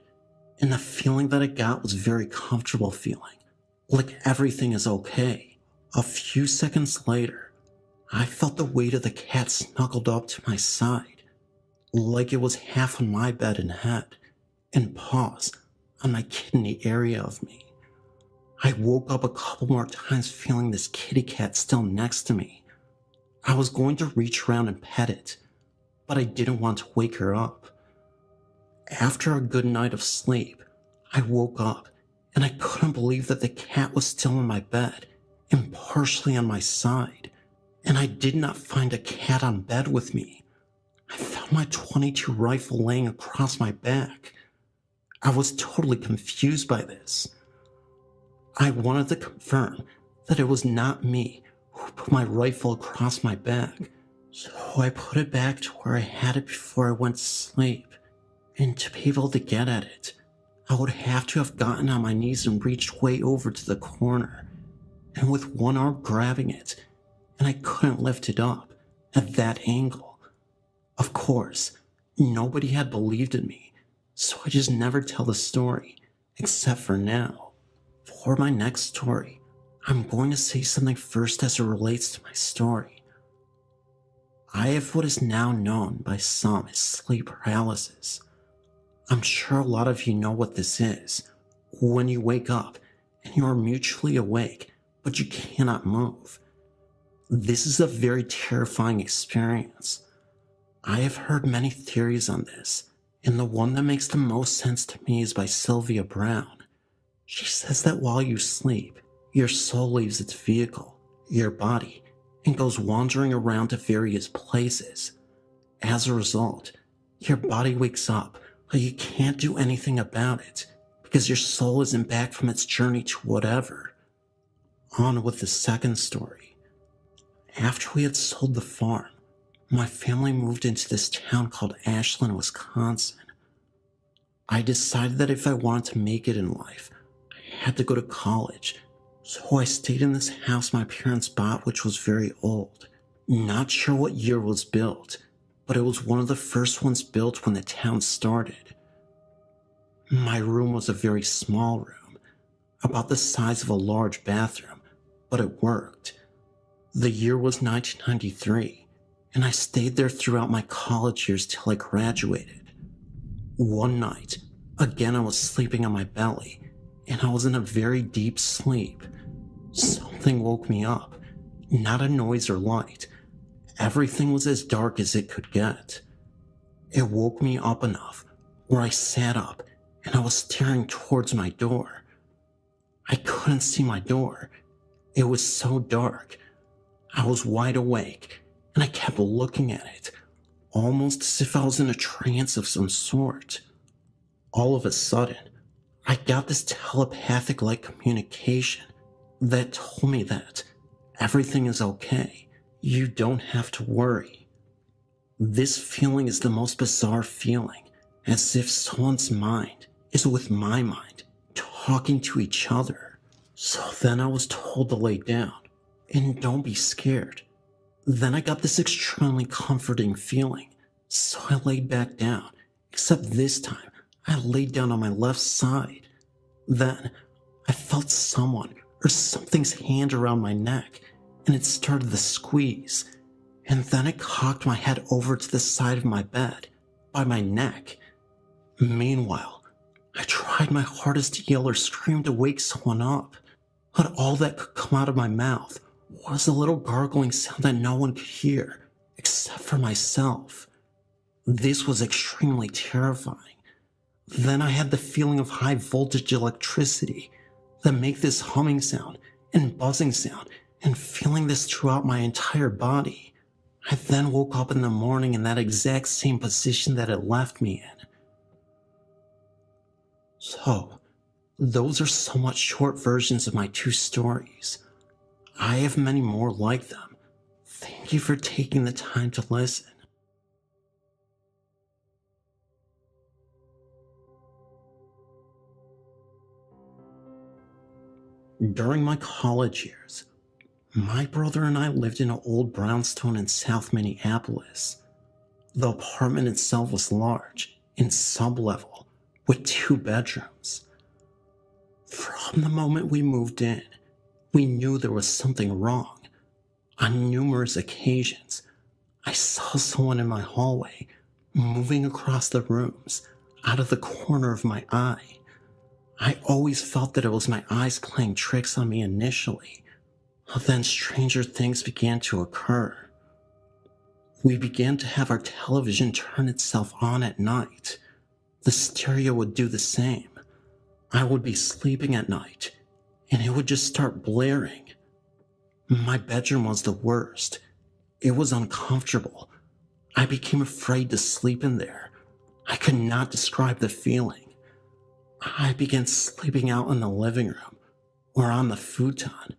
and the feeling that I got was very comfortable feeling, like everything is okay. A few seconds later, I felt the weight of the cat snuggled up to my side, like it was half on my bed and head, and paws on my kidney area of me. I woke up a couple more times feeling this kitty cat still next to me. I was going to reach around and pet it, but I didn't want to wake her up. After a good night of sleep, I woke up and I couldn't believe that the cat was still in my bed and partially on my side, and I did not find a cat on bed with me. I found my .22 rifle laying across my back. I was totally confused by this. I wanted to confirm that it was not me who put my rifle across my back, so I put it back to where I had it before I went to sleep, and to be able to get at it, I would have to have gotten on my knees and reached way over to the corner, and with one arm grabbing it, and I couldn't lift it up, at that angle. Of course, nobody had believed in me, so I just never tell the story, except for now. For my next story, I'm going to say something first as it relates to my story. I have what is now known by some as sleep paralysis. I'm sure a lot of you know what this is. When you wake up and you are mutually awake, but you cannot move. This is a very terrifying experience. I have heard many theories on this, and the one that makes the most sense to me is by Sylvia Brown. She says that while you sleep, your soul leaves its vehicle, your body, and goes wandering around to various places. As a result, your body wakes up, but you can't do anything about it because your soul isn't back from its journey to whatever. On with the second story. After we had sold the farm, my family moved into this town called Ashland, Wisconsin. I decided that if I wanted to make it in life, I had to go to college. So I stayed in this house my parents bought, which was very old. Not sure what year it was built, but it was one of the first ones built when the town started. My room was a very small room, about the size of a large bathroom, but it worked. The year was 1993, and I stayed there throughout my college years till I graduated. One night, again I was sleeping on my belly, and I was in a very deep sleep. Something woke me up, not a noise or light. Everything was as dark as it could get. It woke me up enough where I sat up and I was staring towards my door. I couldn't see my door. It was so dark. I was wide awake and I kept looking at it, almost as if I was in a trance of some sort. All of a sudden, I got this telepathic-like communication that told me that everything is okay. You don't have to worry. This feeling is the most bizarre feeling, as if someone's mind is with my mind, talking to each other. So then I was told to lay down, and don't be scared. Then I got this extremely comforting feeling, so I laid back down, except this time I laid down on my left side. Then I felt someone or something's hand around my neck, and it started to squeeze, and then it cocked my head over to the side of my bed, by my neck. Meanwhile, I tried my hardest to yell or scream to wake someone up, but all that could come out of my mouth was a little gargling sound that no one could hear, except for myself. This was extremely terrifying. Then I had the feeling of high voltage electricity that make this humming sound and buzzing sound, and feeling this throughout my entire body. I then woke up in the morning in that exact same position that it left me in. So, those are somewhat short versions of my two stories. I have many more like them. Thank you for taking the time to listen. During my college years, my brother and I lived in an old brownstone in South Minneapolis. The apartment itself was large and sub-level with 2 bedrooms. From the moment we moved in, we knew there was something wrong. On numerous occasions, I saw someone in my hallway moving across the rooms out of the corner of my eye. I always felt that it was my eyes playing tricks on me initially, but then stranger things began to occur. We began to have our television turn itself on at night. The stereo would do the same. I would be sleeping at night, and it would just start blaring. My bedroom was the worst. It was uncomfortable. I became afraid to sleep in there. I could not describe the feeling. I began sleeping out in the living room or on the futon.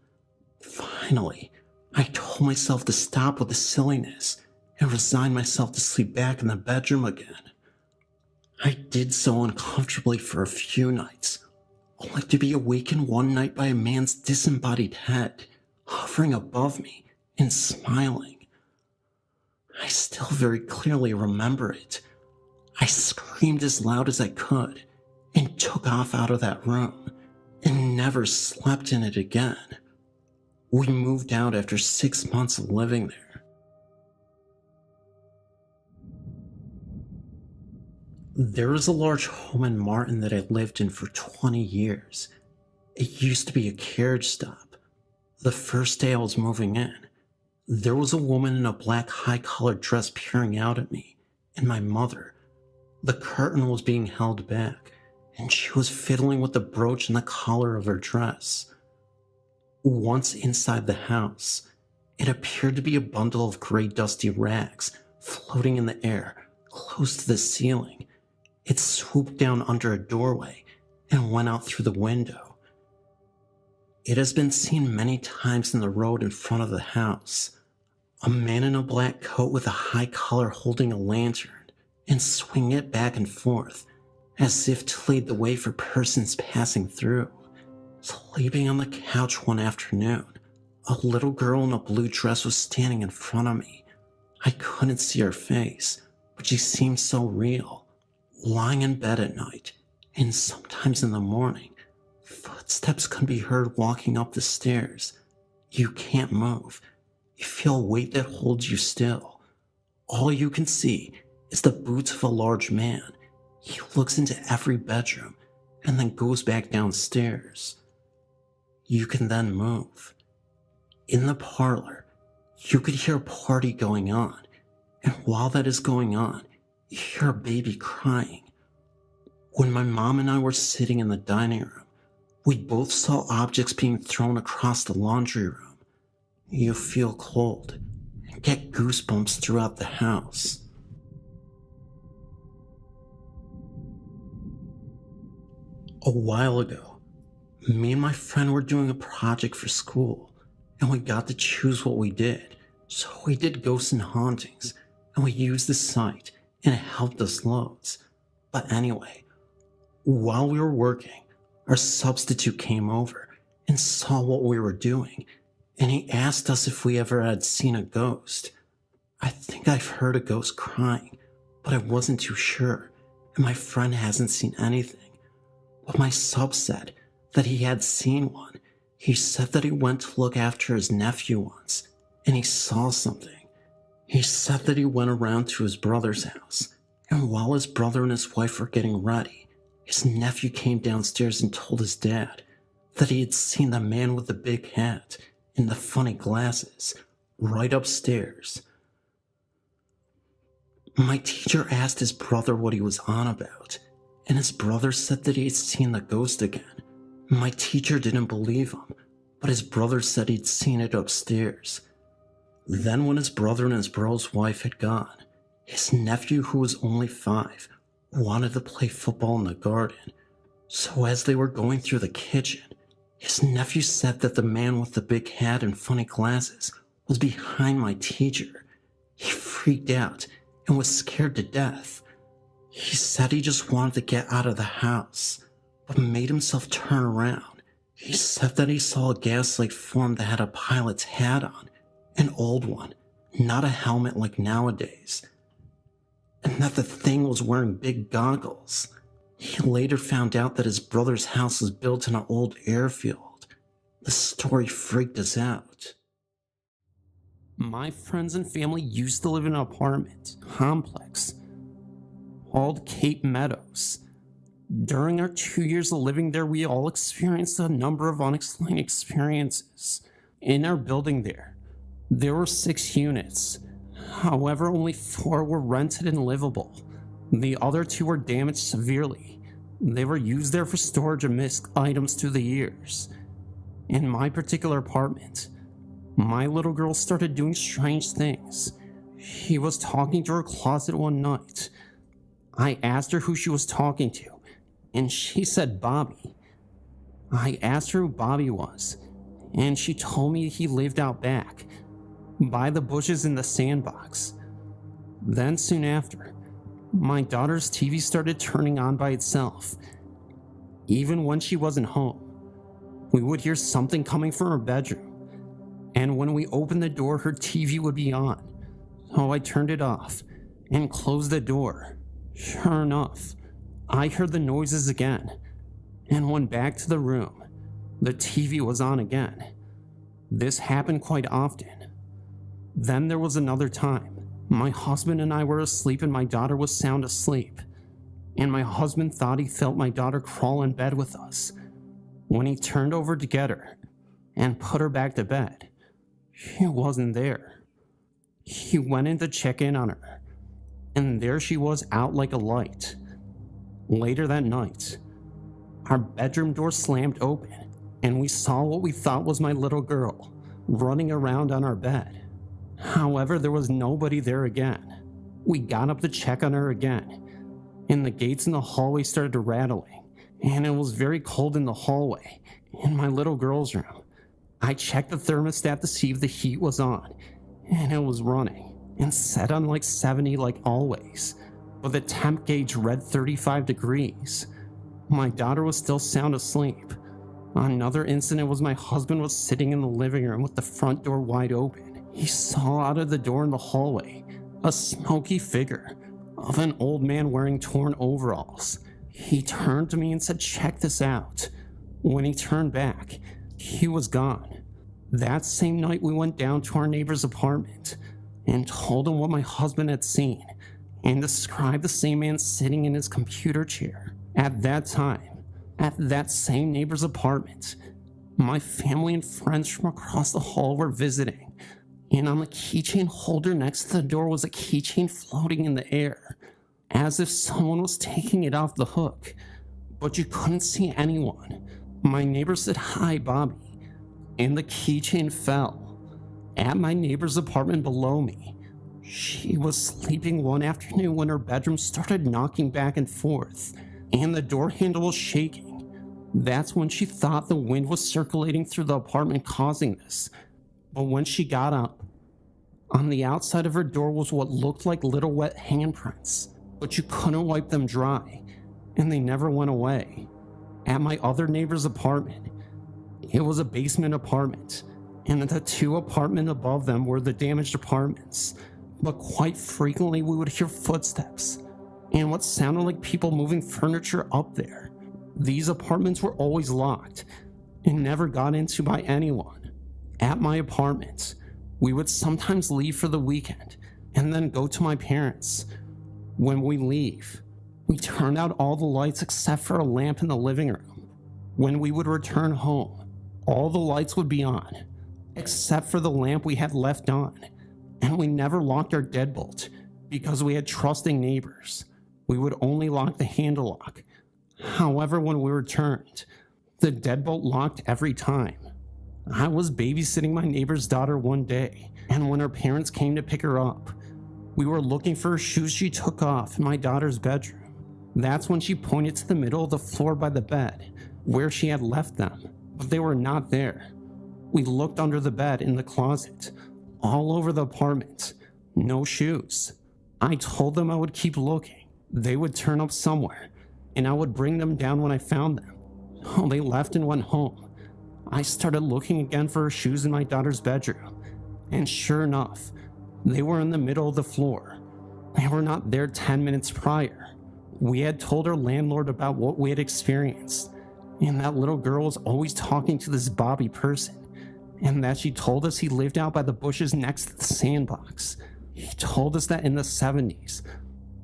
Finally, I told myself to stop with the silliness and resign myself to sleep back in the bedroom again. I did so uncomfortably for a few nights, only to be awakened one night by a man's disembodied head hovering above me and smiling. I still very clearly remember it. I screamed as loud as I could and took off out of that room and never slept in it again. We moved out after 6 months of living there. There was a large home in Martin that I lived in for 20 years. It used to be a carriage stop. The first day I was moving in, there was a woman in a black high-collared dress peering out at me and my mother. The curtain was being held back, and she was fiddling with the brooch and the collar of her dress. Once inside the house, it appeared to be a bundle of gray dusty rags floating in the air close to the ceiling. It swooped down under a doorway and went out through the window. It has been seen many times in the road in front of the house. A man in a black coat with a high collar holding a lantern and swinging it back and forth as if to lead the way for persons passing through. Sleeping on the couch one afternoon, a little girl in a blue dress was standing in front of me. I couldn't see her face, but she seemed so real. Lying in bed at night, and sometimes in the morning, footsteps can be heard walking up the stairs. You can't move. You feel a weight that holds you still. All you can see is the boots of a large man. He looks into every bedroom and then goes back downstairs. You can then move. In the parlor, you could hear a party going on, and while that is going on, you hear a baby crying. When my mom and I were sitting in the dining room, we both saw objects being thrown across the laundry room. You feel cold and get goosebumps throughout the house. A while ago, me and my friend were doing a project for school, and we got to choose what we did. So we did ghosts and hauntings, and we used the site, and it helped us loads. But anyway, while we were working, our substitute came over and saw what we were doing, and he asked us if we ever had seen a ghost. I think I've heard a ghost crying, but I wasn't too sure, and my friend hasn't seen anything. But my sub said that he had seen one. He said that he went to look after his nephew once, and he saw something. He said that he went around to his brother's house, and while his brother and his wife were getting ready, his nephew came downstairs and told his dad that he had seen the man with the big hat and the funny glasses right upstairs. My teacher asked his brother what he was on about, and his brother said that he had seen the ghost again. My teacher didn't believe him, but his brother said he'd seen it upstairs. Then when his brother and his bro's wife had gone, his nephew, who was only 5, wanted to play football in the garden. So as they were going through the kitchen, his nephew said that the man with the big hat and funny glasses was behind my teacher. He freaked out and was scared to death. He said he just wanted to get out of the house, but made himself turn around. He said that he saw a gaslight form that had a pilot's hat on, an old one, not a helmet like nowadays, and that the thing was wearing big goggles. He later found out that his brother's house was built in an old airfield. The story freaked us out. My friends and family used to live in an apartment complex called Cape Meadows. During our 2 years of living there, we all experienced a number of unexplained experiences. In our building there were 6 units. However, only 4 were rented and livable. The other 2 were damaged severely. They were used there for storage of missed items through the years. In my particular apartment, my little girl started doing strange things. She was talking to her closet one night. I asked her who she was talking to, and she said Bobby. I asked her who Bobby was, and she told me he lived out back, by the bushes in the sandbox. Then soon after, my daughter's TV started turning on by itself. Even when she wasn't home, we would hear something coming from her bedroom, and when we opened the door, her TV would be on. so I turned it off and closed the door. Sure enough, I heard the noises again and went back to the room. The TV was on again. This happened quite often. Then there was another time. My husband and I were asleep and my daughter was sound asleep, and my husband thought he felt my daughter crawl in bed with us. When he turned over to get her and put her back to bed, she wasn't there. He went in to check in on her, and there she was, out like a light. Later that night, our bedroom door slammed open, and we saw what we thought was my little girl running around on our bed. However, there was nobody there again. We got up to check on her again, and the gates in the hallway started rattling, and it was very cold in the hallway in my little girl's room. I checked the thermostat to see if the heat was on, and it was running and set on like 70 like always, but the temp gauge read 35 degrees. My daughter was still sound asleep. Another incident was my husband was sitting in the living room with the front door wide open. He saw out of the door in the hallway a smoky figure of an old man wearing torn overalls. He turned to me and said, "Check this out." When he turned back, he was gone. That same night, we went down to our neighbor's apartment and told him what my husband had seen and described the same man sitting in his computer chair. At that time, at that same neighbor's apartment, my family and friends from across the hall were visiting, and on the keychain holder next to the door was a keychain floating in the air, as if someone was taking it off the hook, but you couldn't see anyone. My neighbor said, "Hi, Bobby," and the keychain fell. At my neighbor's apartment below me, she was sleeping one afternoon when her bedroom started knocking back and forth, and the door handle was shaking. That's when she thought the wind was circulating through the apartment causing this. But when she got up, on the outside of her door was what looked like little wet handprints, but you couldn't wipe them dry, and they never went away. At my other neighbor's apartment, it was a basement apartment, and the two apartments above them were the damaged apartments, but quite frequently we would hear footsteps and what sounded like people moving furniture up there. These apartments were always locked and never got into by anyone. At my apartment, we would sometimes leave for the weekend and then go to my parents'. When we leave, we turn out all the lights except for a lamp in the living room. When we would return home, all the lights would be on, except for the lamp we had left on, and we never locked our deadbolt because we had trusting neighbors. We would only lock the handle lock. However, when we returned, the deadbolt locked every time. I was babysitting my neighbor's daughter one day, and when her parents came to pick her up, we were looking for her shoes she took off in my daughter's bedroom. That's when she pointed to the middle of the floor by the bed, where she had left them, but they were not there. We looked under the bed, in the closet, all over the apartment. No shoes. I told them I would keep looking. They would turn up somewhere, and I would bring them down when I found them. So they left and went home. I started looking again for her shoes in my daughter's bedroom, and sure enough, they were in the middle of the floor. They were not there 10 minutes prior. We had told our landlord about what we had experienced, and that little girl was always talking to this Bobby person, and that she told us he lived out by the bushes next to the sandbox. He told us that in the 70s,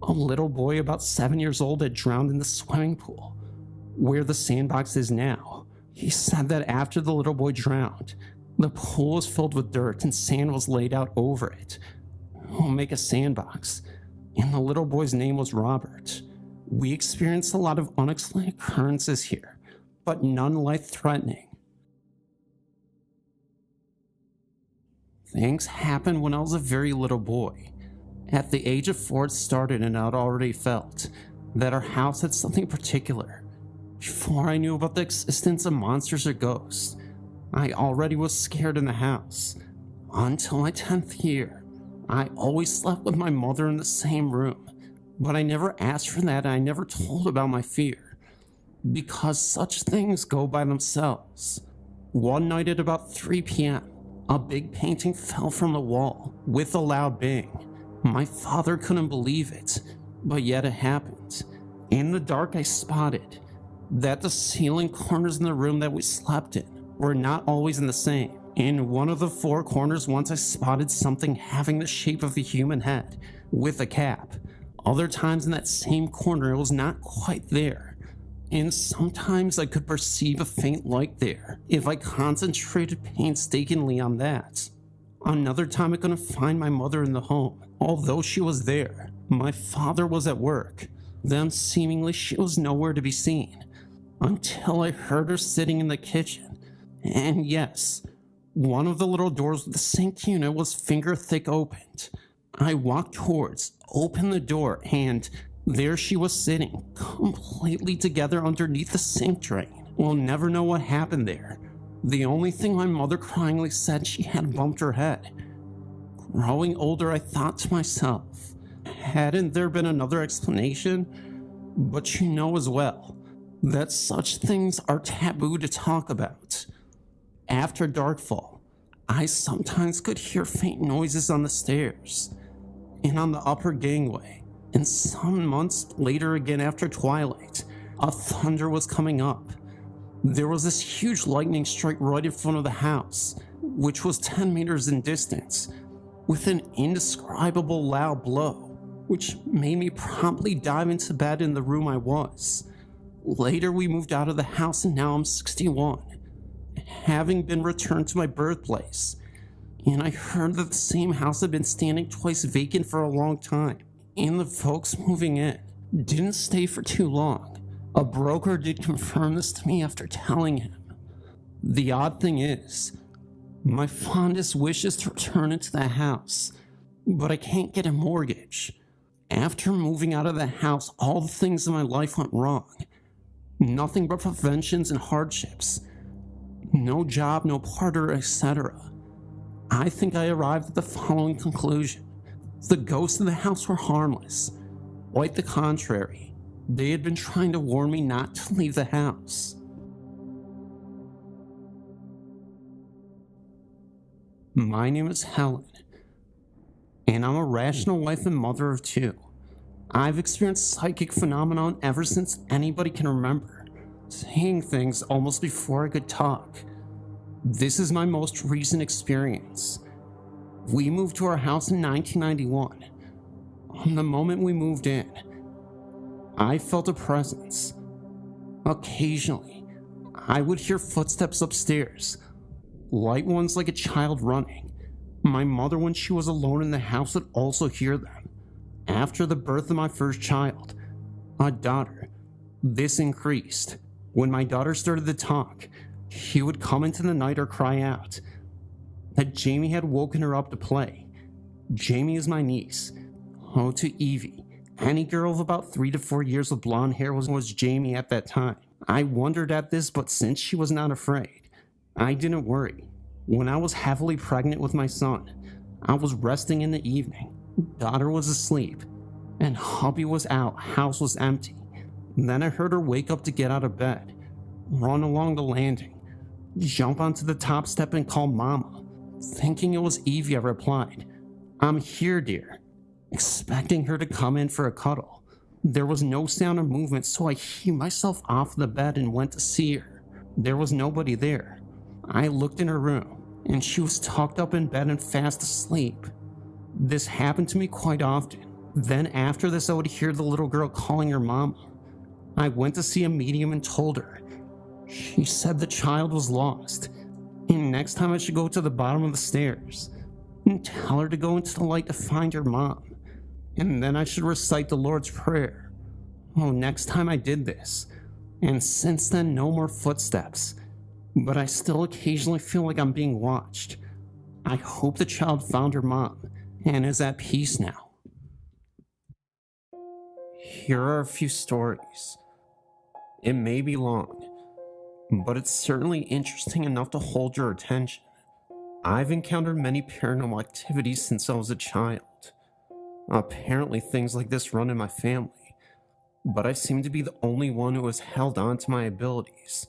a little boy about 7 years old had drowned in the swimming pool, where the sandbox is now. He said that after the little boy drowned, the pool was filled with dirt and sand was laid out over it. We'll make a sandbox, and the little boy's name was Robert. We experienced a lot of unexplained occurrences here, but none life-threatening. Things happened when I was a very little boy. At the age of 4 it started, and I'd already felt that our house had something particular. Before I knew about the existence of monsters or ghosts, I already was scared in the house. Until my 10th year, I always slept with my mother in the same room, but I never asked for that and I never told about my fear, because such things go by themselves. One night at about 3 p.m., a big painting fell from the wall with a loud bang. My father couldn't believe it, but yet it happened. In the dark, I spotted that the ceiling corners in the room that we slept in were not always in the same. In one of the four corners, once I spotted something having the shape of a human head with a cap. Other times in that same corner, it was not quite there. And sometimes I could perceive a faint light there if I concentrated painstakingly on that. Another time I couldn't find my mother in the home, although she was there. My father was at work. Then seemingly she was nowhere to be seen, until I heard her sitting in the kitchen. And yes, one of the little doors of the sink unit was finger thick opened. I walked towards, opened the door, and there she was sitting, completely together underneath the sink drain. We'll never know what happened there. The only thing my mother cryingly said, she had bumped her head. Growing older, I thought to myself, hadn't there been another explanation? But you know as well that such things are taboo to talk about. After darkfall, I sometimes could hear faint noises on the stairs and on the upper gangway. And some months later, again after twilight, a thunder was coming up. There was this huge lightning strike right in front of the house, which was 10 meters in distance, with an indescribable loud blow, which made me promptly dive into bed in the room I was. Later, we moved out of the house, and now I'm 61, having been returned to my birthplace. And I heard that the same house had been standing twice vacant for a long time. And the folks moving in didn't stay for too long. A broker did confirm this to me after telling him. The odd thing is, my fondest wish is to return into the house, but I can't get a mortgage. After moving out of the house, all the things in my life went wrong. Nothing but preventions and hardships. No job, no partner, etc. I think I arrived at the following conclusion. The ghosts in the house were harmless. Quite the contrary. They had been trying to warn me not to leave the house. My name is Helen, and I'm a rational wife and mother of two. I've experienced psychic phenomenon ever since anybody can remember, seeing things almost before I could talk. This is my most recent experience. We moved to our house in 1991. On the moment we moved in, I felt a presence. Occasionally, I would hear footsteps upstairs, light ones like a child running. My mother, when she was alone in the house, would also hear them. After the birth of my first child, a daughter, this increased. When my daughter started to talk, she would come into the night or cry out that Jamie had woken her up to play. Jamie is my niece. Oh, to Evie. Any girl of about 3 to 4 years with blonde hair was Jamie at that time. I wondered at this, but since she was not afraid, I didn't worry. When I was heavily pregnant with my son, I was resting in the evening. Daughter was asleep, and hubby was out, house was empty. Then I heard her wake up to get out of bed, run along the landing, jump onto the top step and call Mama. Thinking it was Evie, I replied, "I'm here, dear," expecting her to come in for a cuddle. There was no sound or movement, so I heaved myself off the bed and went to see her. There was nobody there. I looked in her room, and she was tucked up in bed and fast asleep. This happened to me quite often. Then after this, I would hear the little girl calling her mama. I went to see a medium and told her. She said the child was lost, and next time I should go to the bottom of the stairs and tell her to go into the light to find her mom, and then I should recite the Lord's Prayer. Oh, next time I did this, and since then no more footsteps, but I still occasionally feel like I'm being watched. I hope the child found her mom and is at peace now. Here are a few stories. It may be long, but it's certainly interesting enough to hold your attention. I've encountered many paranormal activities since I was a child. Apparently things like this run in my family, but I seem to be the only one who has held on to my abilities.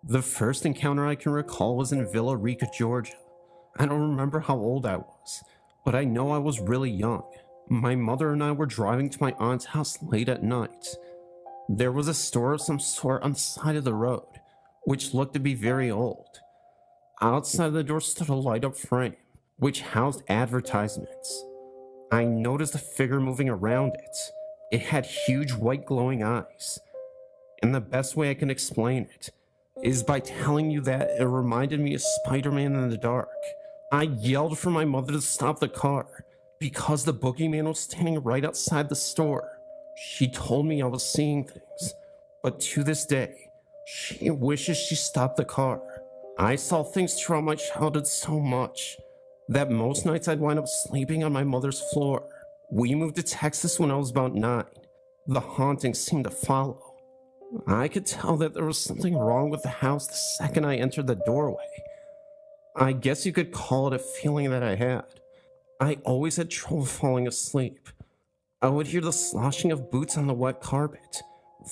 The first encounter I can recall was in Villa Rica, Georgia. I don't remember how old I was, but I know I was really young. My mother and I were driving to my aunt's house late at night. There was a store of some sort on the side of the road, which looked to be very old. Outside the door stood a light-up frame, which housed advertisements. I noticed a figure moving around it. It had huge white glowing eyes. And the best way I can explain it is by telling you that it reminded me of Spider-Man in the dark. I yelled for my mother to stop the car because the boogeyman was standing right outside the store. She told me I was seeing things, but to this day, she wishes she stopped the car. I saw things throughout my childhood so much that most nights I'd wind up sleeping on my mother's floor. We moved to Texas when I was about 9. The hauntings seemed to follow. I could tell that there was something wrong with the house the second I entered the doorway. I guess you could call it a feeling that I had. I always had trouble falling asleep. I would hear the sloshing of boots on the wet carpet,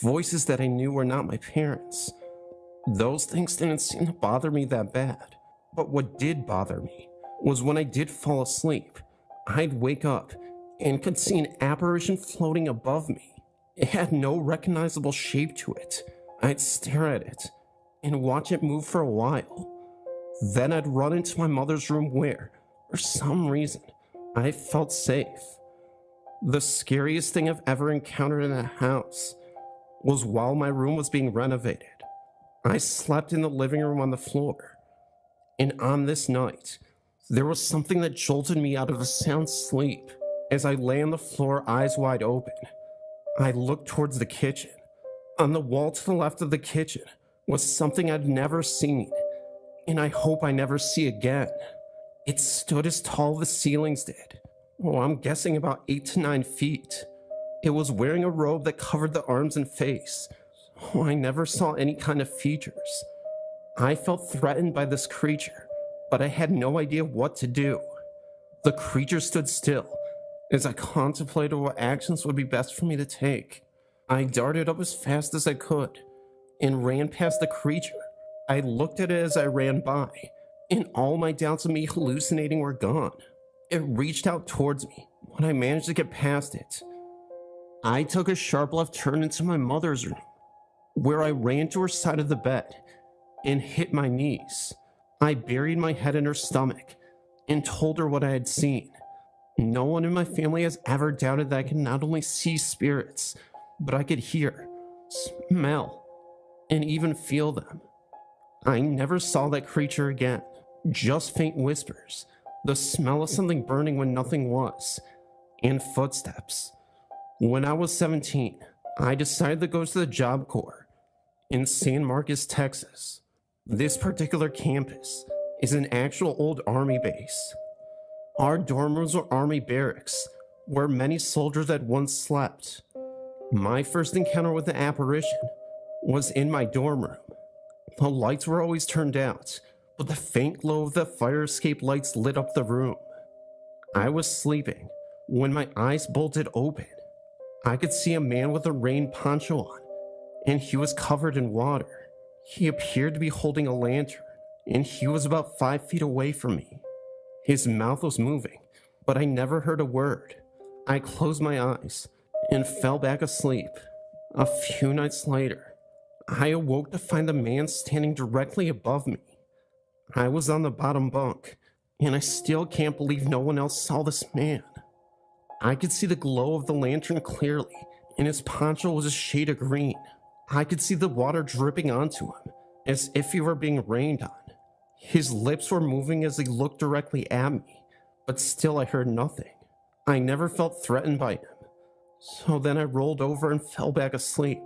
voices that I knew were not my parents. Those things didn't seem to bother me that bad, but what did bother me was when I did fall asleep, I'd wake up and could see an apparition floating above me. It had no recognizable shape to it. I'd stare at it and watch it move for a while. Then I'd run into my mother's room where, for some reason, I felt safe. The scariest thing I've ever encountered in a house was while my room was being renovated. I slept in the living room on the floor, and on this night, there was something that jolted me out of a sound sleep. As I lay on the floor, eyes wide open, I looked towards the kitchen. On the wall to the left of the kitchen was something I'd never seen, and I hope I never see again. It stood as tall as the ceilings did. Oh, I'm guessing about 8 to 9 feet. It was wearing a robe that covered the arms and face. Oh, I never saw any kind of features. I felt threatened by this creature, but I had no idea what to do. The creature stood still as I contemplated what actions would be best for me to take. I darted up as fast as I could and ran past the creature. I looked at it as I ran by, and all my doubts of me hallucinating were gone. It reached out towards me when I managed to get past it. I took a sharp left turn into my mother's room, where I ran to her side of the bed and hit my knees. I buried my head in her stomach and told her what I had seen. No one in my family has ever doubted that I can not only see spirits, but I could hear, smell, and even feel them. I never saw that creature again, just faint whispers, the smell of something burning when nothing was, and footsteps. When I was 17, I decided to go to the Job Corps in San Marcos, Texas. This particular campus is an actual old army base. Our dorm rooms were army barracks, where many soldiers had once slept. My first encounter with the apparition was in my dorm room. The lights were always turned out, but the faint glow of the fire escape lights lit up the room. I was sleeping when my eyes bolted open. I could see a man with a rain poncho on, and he was covered in water. He appeared to be holding a lantern, and he was about 5 feet away from me. His mouth was moving, but I never heard a word. I closed my eyes and fell back asleep. A few nights later, I awoke to find the man standing directly above me. I was on the bottom bunk, and I still can't believe no one else saw this man. I could see the glow of the lantern clearly, and his poncho was a shade of green. I could see the water dripping onto him, as if he were being rained on. His lips were moving as he looked directly at me, but still I heard nothing. I never felt threatened by him. So then I rolled over and fell back asleep.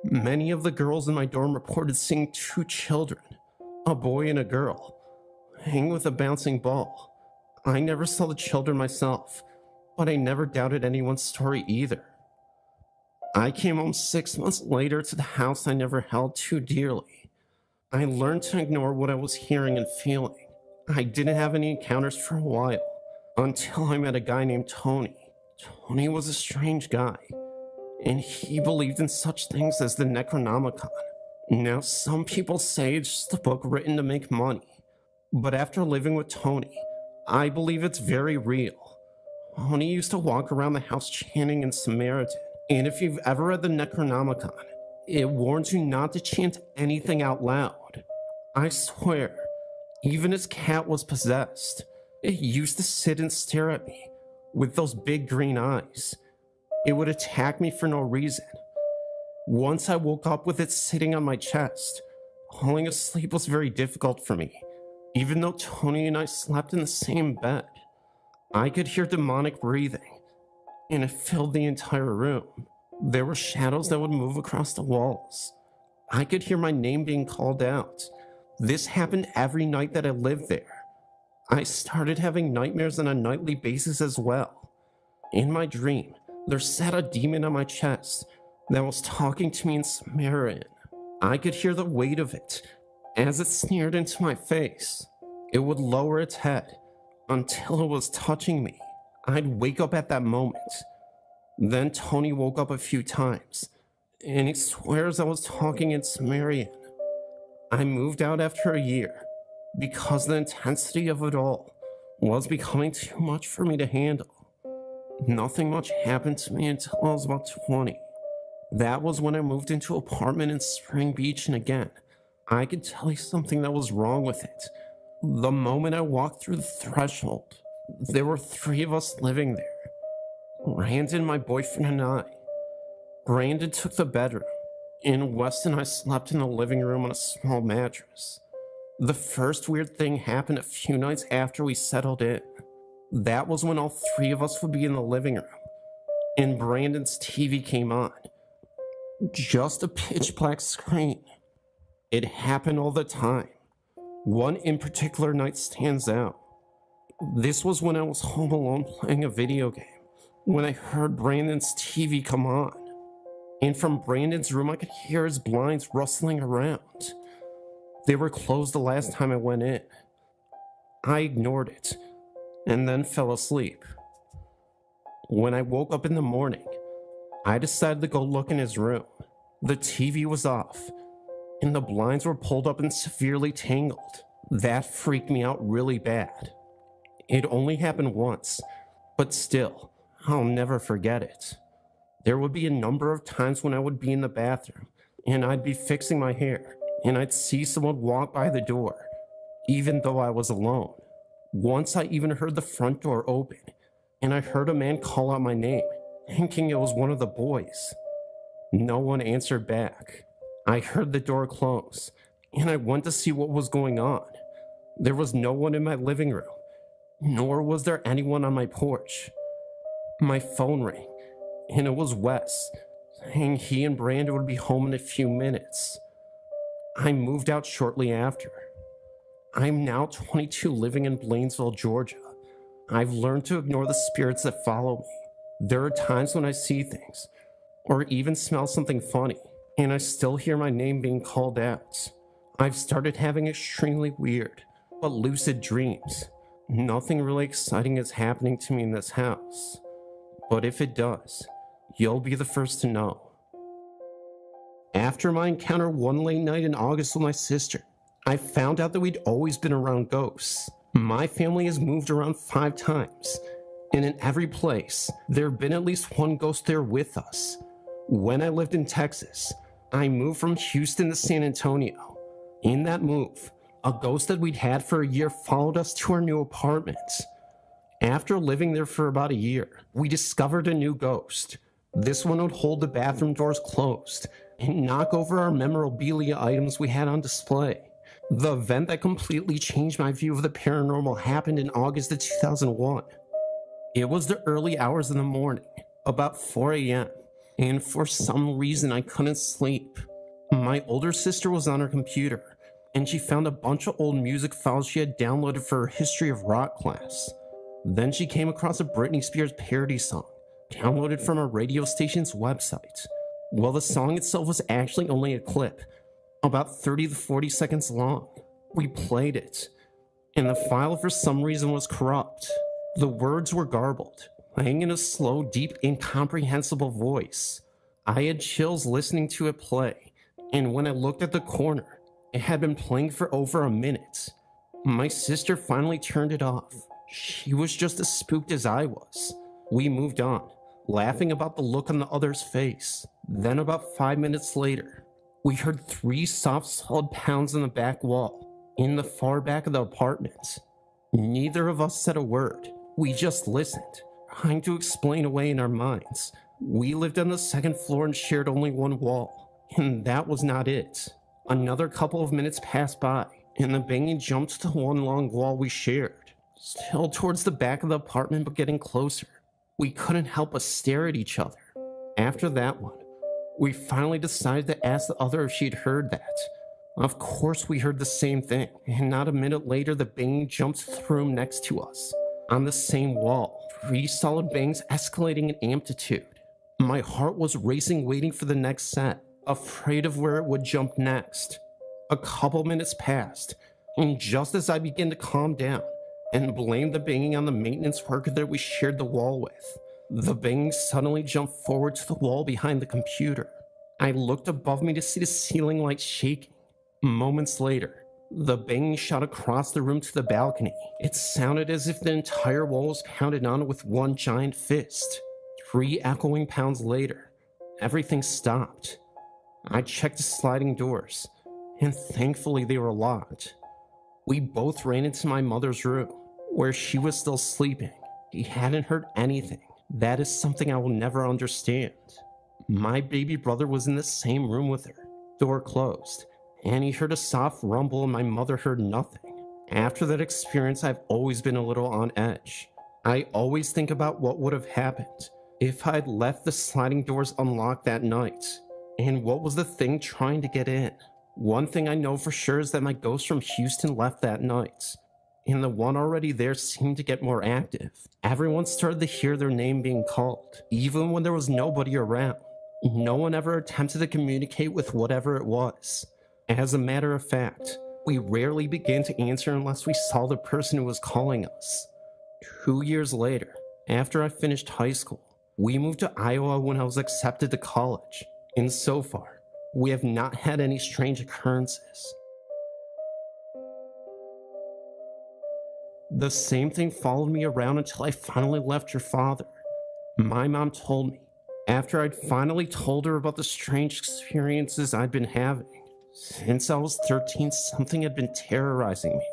Many of the girls in my dorm reported seeing 2 children, a boy and a girl, hang with a bouncing ball. I never saw the children myself, but I never doubted anyone's story either. I came home 6 months later to the house I never held too dearly. I learned to ignore what I was hearing and feeling. I didn't have any encounters for a while, until I met a guy named Tony. Tony was a strange guy, and he believed in such things as the Necronomicon. Now, some people say it's just a book written to make money, but after living with Tony, I believe it's very real. Tony used to walk around the house chanting in Samaritan. And if you've ever read the Necronomicon, it warns you not to chant anything out loud. I swear, even his cat was possessed. It used to sit and stare at me with those big green eyes. It would attack me for no reason. Once I woke up with it sitting on my chest. Falling asleep was very difficult for me, even though Tony and I slept in the same bed. I could hear demonic breathing, and it filled the entire room. There were shadows that would move across the walls. I could hear my name being called out. This happened every night that I lived there. I started having nightmares on a nightly basis as well. In my dream, there sat a demon on my chest that was talking to me in Samaritan. I could hear the weight of it as it sneered into my face. It would lower its head until it was touching me. I'd wake up at that moment. Then Tony woke up a few times, and he swears I was talking in Sumerian. I moved out after a year because the intensity of it all was becoming too much for me to handle. Nothing much happened to me until I was about 20. That was when I moved into an apartment in Spring Beach, and again, I could tell you something that was wrong with it. The moment I walked through the threshold, there were 3 of us living there. Brandon, my boyfriend, and I. Brandon took the bedroom, and Wes and I slept in the living room on a small mattress. The first weird thing happened a few nights after we settled in. That was when all 3 of us would be in the living room, and Brandon's TV came on. Just a pitch black screen. It happened all the time. One in particular night stands out. This was when I was home alone playing a video game, when I heard Brandon's TV come on. And from Brandon's room I could hear his blinds rustling around. They were closed the last time I went in. I ignored it, and then fell asleep. When I woke up in the morning, I decided to go look in his room. The TV was off, and the blinds were pulled up and severely tangled. That freaked me out really bad. It only happened once, but still, I'll never forget it. There would be a number of times when I would be in the bathroom, and I'd be fixing my hair, and I'd see someone walk by the door, even though I was alone. Once I even heard the front door open, and I heard a man call out my name, thinking it was one of the boys. No one answered back. I heard the door close, and I went to see what was going on. There was no one in my living room, nor was there anyone on my porch. My phone rang, and it was Wes, saying he and Brandon would be home in a few minutes. I moved out shortly after. I'm now 22, living in Blanesville, Georgia. I've learned to ignore the spirits that follow me. There are times when I see things, or even smell something funny, and I still hear my name being called out. I've started having extremely weird, but lucid dreams. Nothing really exciting is happening to me in this house, but if it does, you'll be the first to know. After my encounter one late night in August with my sister, I found out that we'd always been around ghosts. My family has moved around 5 times, and in every place, there have been at least one ghost there with us. When I lived in Texas, I moved from Houston to San Antonio. In that move, a ghost that we'd had for a year followed us to our new apartment. After living there for about a year, we discovered a new ghost. This one would hold the bathroom doors closed and knock over our memorabilia items we had on display. The event that completely changed my view of the paranormal happened in August of 2001. It was the early hours of the morning, about 4 a.m., and for some reason I couldn't sleep. My older sister was on her computer, and she found a bunch of old music files she had downloaded for her history of rock class. Then she came across a Britney Spears parody song, downloaded from a radio station's website. Well, the song itself was actually only a clip, about 30 to 40 seconds long. We played it, and the file for some reason was corrupt. The words were garbled, playing in a slow, deep, incomprehensible voice. I had chills listening to it play, and when I looked at the corner, it had been playing for over a minute. My sister finally turned it off. She was just as spooked as I was. We moved on, laughing about the look on the other's face. Then about 5 minutes later, we heard 3 soft, solid pounds on the back wall, in the far back of the apartment. Neither of us said a word. We just listened, trying to explain away in our minds. We lived on the 2nd floor and shared only one wall, and that was not it. Another couple of minutes passed by, and the banging jumped to the one long wall we shared, still towards the back of the apartment but getting closer. We couldn't help but stare at each other. After that one, we finally decided to ask the other if she'd heard that. Of course we heard the same thing, and not a minute later the banging jumped to the room next to us. On the same wall, 3 solid bangs escalating in amplitude. My heart was racing, waiting for the next set, afraid of where it would jump next. A couple minutes passed, and just as I began to calm down and blame the banging on the maintenance worker that we shared the wall with, the banging suddenly jumped forward to the wall behind the computer. I looked above me to see the ceiling light shaking. Moments later, the banging shot across the room to the balcony. It sounded as if the entire wall was pounded on with one giant fist. 3 echoing pounds later, everything stopped. I checked the sliding doors, and thankfully they were locked. We both ran into my mother's room, where she was still sleeping. She hadn't heard anything. That is something I will never understand. My baby brother was in the same room with her, door closed, and he heard a soft rumble and my mother heard nothing. After that experience, I've always been a little on edge. I always think about what would have happened if I'd left the sliding doors unlocked that night. And what was the thing trying to get in? One thing I know for sure is that my ghost from Houston left that night, and the one already there seemed to get more active. Everyone started to hear their name being called, even when there was nobody around. No one ever attempted to communicate with whatever it was. As a matter of fact, we rarely began to answer unless we saw the person who was calling us. 2 years later, after I finished high school, we moved to Iowa when I was accepted to college, and so far, we have not had any strange occurrences. The same thing followed me around until I finally left your father. My mom told me, after I'd finally told her about the strange experiences I'd been having. Since I was 13, something had been terrorizing me.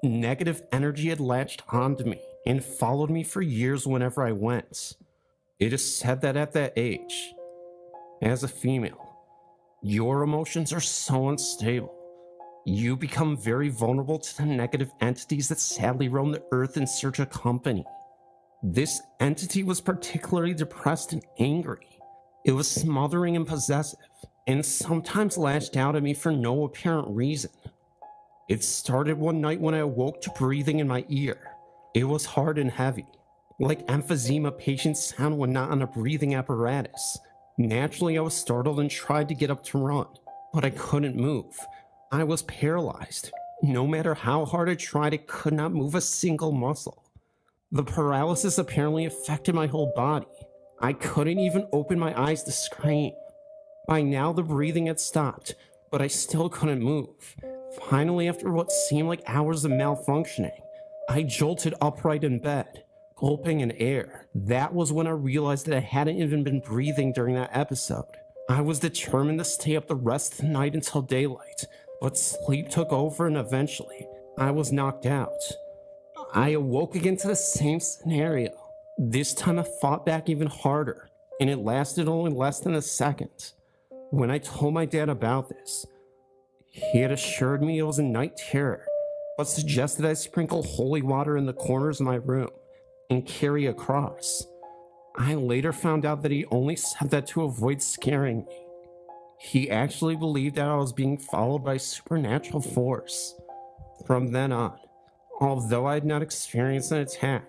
Negative energy had latched onto me and followed me for years whenever I went. It is said that at that age, as a female, your emotions are so unstable. You become very vulnerable to the negative entities that sadly roam the earth in search of company. This entity was particularly depressed and angry. It was smothering and possessive, and sometimes lashed out at me for no apparent reason. It started one night when I awoke to breathing in my ear. It was hard and heavy, like emphysema patients sound when not on a breathing apparatus. Naturally, I was startled and tried to get up to run, but I couldn't move. I was paralyzed. No matter how hard I tried, I could not move a single muscle. The paralysis apparently affected my whole body. I couldn't even open my eyes to scream. By now, the breathing had stopped, but I still couldn't move. Finally, after what seemed like hours of malfunctioning, I jolted upright in bed, gulping in air. That was when I realized that I hadn't even been breathing during that episode. I was determined to stay up the rest of the night until daylight, but sleep took over and eventually, I was knocked out. I awoke again to the same scenario. This time I fought back even harder, and it lasted only less than a second. When I told my dad about this, he had assured me it was a night terror, but suggested I sprinkle holy water in the corners of my room and carry a cross. I later found out that he only said that to avoid scaring me. He actually believed that I was being followed by a supernatural force. From then on, although I had not experienced an attack,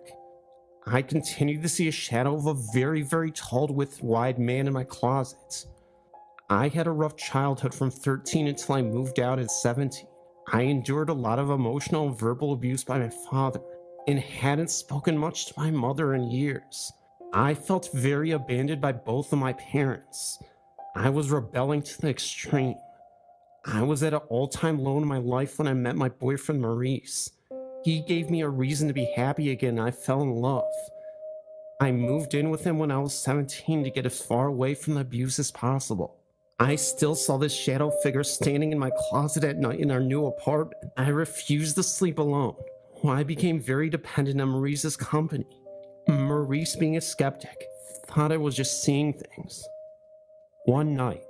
I continued to see a shadow of a very, very tall with wide man in my closet. I had a rough childhood from 13 until I moved out at 17. I endured a lot of emotional and verbal abuse by my father and hadn't spoken much to my mother in years. I felt very abandoned by both of my parents. I was rebelling to the extreme. I was at an all-time low in my life when I met my boyfriend Maurice. He gave me a reason to be happy again and I fell in love. I moved in with him when I was 17 to get as far away from the abuse as possible. I still saw this shadow figure standing in my closet at night in our new apartment. I refused to sleep alone. I became very dependent on Maurice's company. Maurice, being a skeptic, thought I was just seeing things. One night,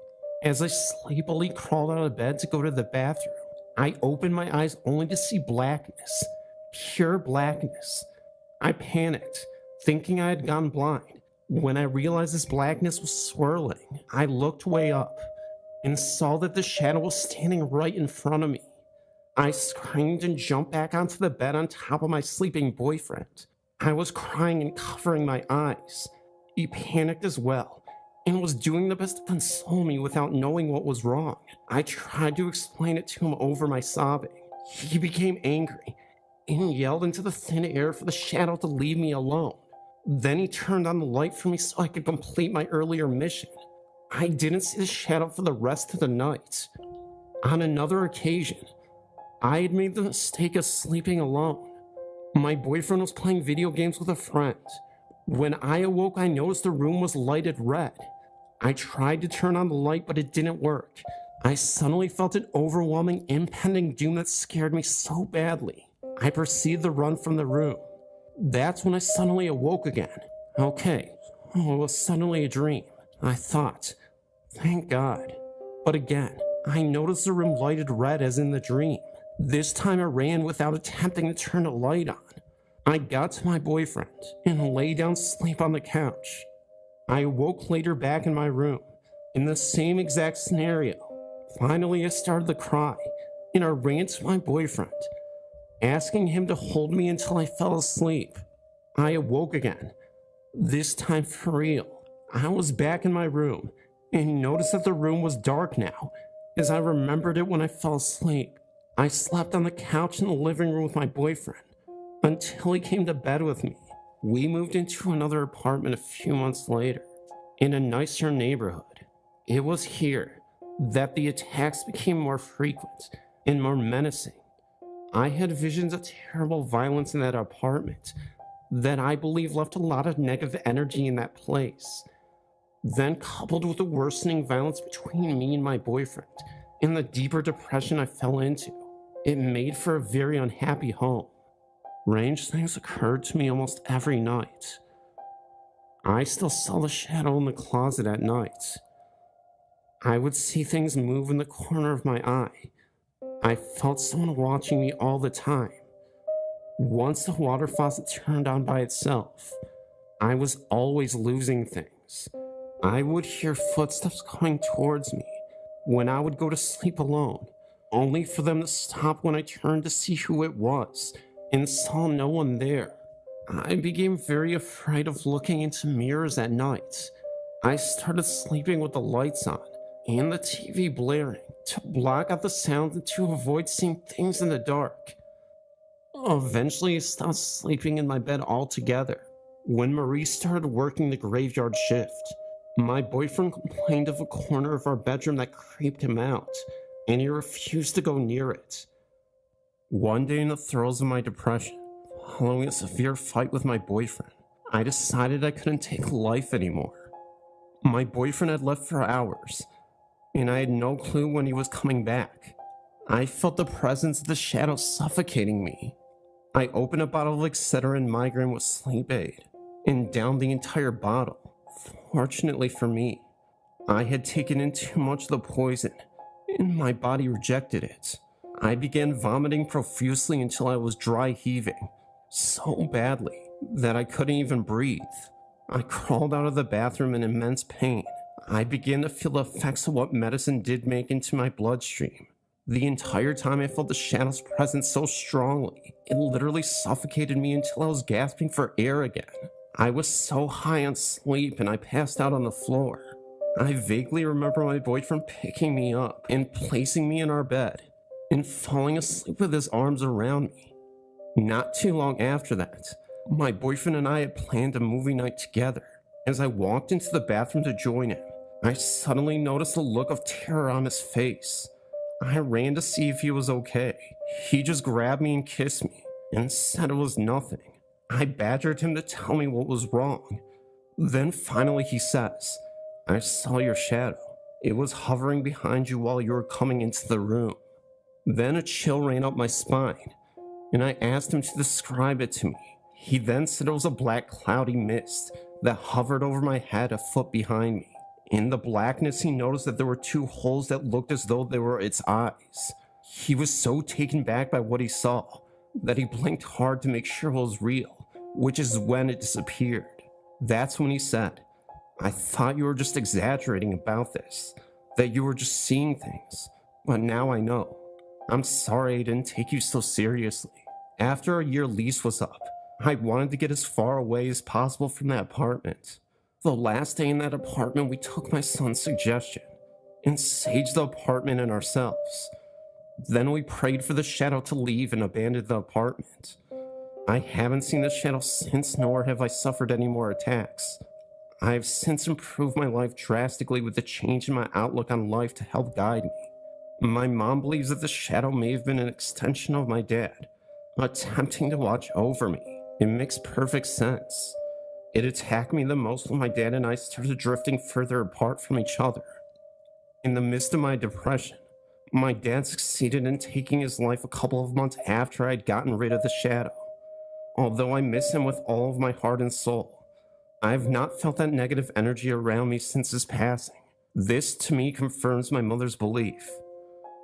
as I sleepily crawled out of bed to go to the bathroom, I opened my eyes only to see blackness. Pure blackness. I panicked, thinking I had gone blind. When I realized this blackness was swirling, I looked way up and saw that the shadow was standing right in front of me. I screamed and jumped back onto the bed on top of my sleeping boyfriend. I was crying and covering my eyes. He panicked as well and was doing the best to console me without knowing what was wrong. I tried to explain it to him over my sobbing. He became angry and yelled into the thin air for the shadow to leave me alone. Then he turned on the light for me so I could complete my earlier mission. I didn't see the shadow for the rest of the night. On another occasion, I had made the mistake of sleeping alone. My boyfriend was playing video games with a friend. When I awoke, I noticed the room was lighted red. I tried to turn on the light, but it didn't work. I suddenly felt an overwhelming impending doom that scared me so badly. I proceeded to run from the room. That's when I suddenly awoke again. Okay, it was suddenly a dream, I thought. Thank God. But again, I noticed the room lighted red as in the dream. This time I ran without attempting to turn a light on. I got to my boyfriend and lay down to sleep on the couch. I awoke later back in my room, in the same exact scenario. Finally, I started to cry, and I ran to my boyfriend, asking him to hold me until I fell asleep. I awoke again, this time for real. I was back in my room and noticed that the room was dark now, as I remembered it when I fell asleep. I slept on the couch in the living room with my boyfriend until he came to bed with me. We moved into another apartment a few months later, in a nicer neighborhood. It was here that the attacks became more frequent and more menacing. I had visions of terrible violence in that apartment that I believe left a lot of negative energy in that place. Then, coupled with the worsening violence between me and my boyfriend and the deeper depression I fell into, it made for a very unhappy home. Strange things occurred to me almost every night. I still saw the shadow in the closet at night. I would see things move in the corner of my eye. I felt someone watching me all the time. Once the water faucet turned on by itself, I was always losing things. I would hear footsteps coming towards me when I would go to sleep alone, only for them to stop when I turned to see who it was and saw no one there. I became very afraid of looking into mirrors at night. I started sleeping with the lights on and the TV blaring to block out the sound and to avoid seeing things in the dark. Eventually, I stopped sleeping in my bed altogether. When Marie started working the graveyard shift, my boyfriend complained of a corner of our bedroom that creeped him out, and he refused to go near it. One day in the throes of my depression, following a severe fight with my boyfriend, I decided I couldn't take life anymore. My boyfriend had left for hours, and I had no clue when he was coming back. I felt the presence of the shadow suffocating me. I opened a bottle of Excedrin migraine with sleep aid and downed the entire bottle. Fortunately for me, I had taken in too much of the poison, and my body rejected it. I began vomiting profusely until I was dry heaving, so badly that I couldn't even breathe. I crawled out of the bathroom in immense pain. I began to feel the effects of what medicine did make into my bloodstream. The entire time I felt the shadow's presence so strongly, it literally suffocated me until I was gasping for air again. I was so high on sleep and I passed out on the floor. I vaguely remember my boyfriend picking me up and placing me in our bed and falling asleep with his arms around me. Not too long after that, my boyfriend and I had planned a movie night together. As I walked into the bathroom to join him, I suddenly noticed a look of terror on his face. I ran to see if he was okay. He just grabbed me and kissed me and said it was nothing. I badgered him to tell me what was wrong. Then finally he says, "I saw your shadow. It was hovering behind you while you were coming into the room." Then a chill ran up my spine, and I asked him to describe it to me. He then said it was a black cloudy mist that hovered over my head a foot behind me. In the blackness, he noticed that there were two holes that looked as though they were its eyes. He was so taken back by what he saw that he blinked hard to make sure it was real, which is when it disappeared. That's when he said, "I thought you were just exaggerating about this, that you were just seeing things, but now I know. I'm sorry I didn't take you so seriously." After a year lease was up, I wanted to get as far away as possible from that apartment. The last day in that apartment, we took my son's suggestion and saged the apartment and ourselves. Then we prayed for the shadow to leave and abandoned the apartment. I haven't seen the shadow since, nor have I suffered any more attacks. I have since improved my life drastically with the change in my outlook on life to help guide me. My mom believes that the shadow may have been an extension of my dad, attempting to watch over me. It makes perfect sense. It attacked me the most when my dad and I started drifting further apart from each other. In the midst of my depression, my dad succeeded in taking his life a couple of months after I'd gotten rid of the shadow. Although I miss him with all of my heart and soul, I have not felt that negative energy around me since his passing. This to me confirms my mother's belief.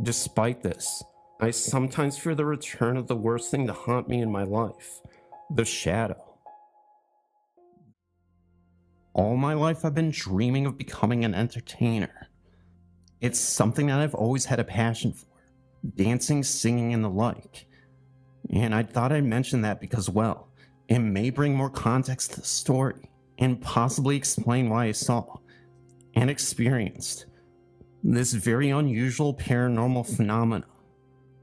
Despite this, I sometimes fear the return of the worst thing to haunt me in my life, the shadow. All my life I've been dreaming of becoming an entertainer. It's something that I've always had a passion for, dancing, singing, and the like. And I thought I'd mention that because, well, it may bring more context to the story and possibly explain why I saw and experienced this very unusual paranormal phenomena.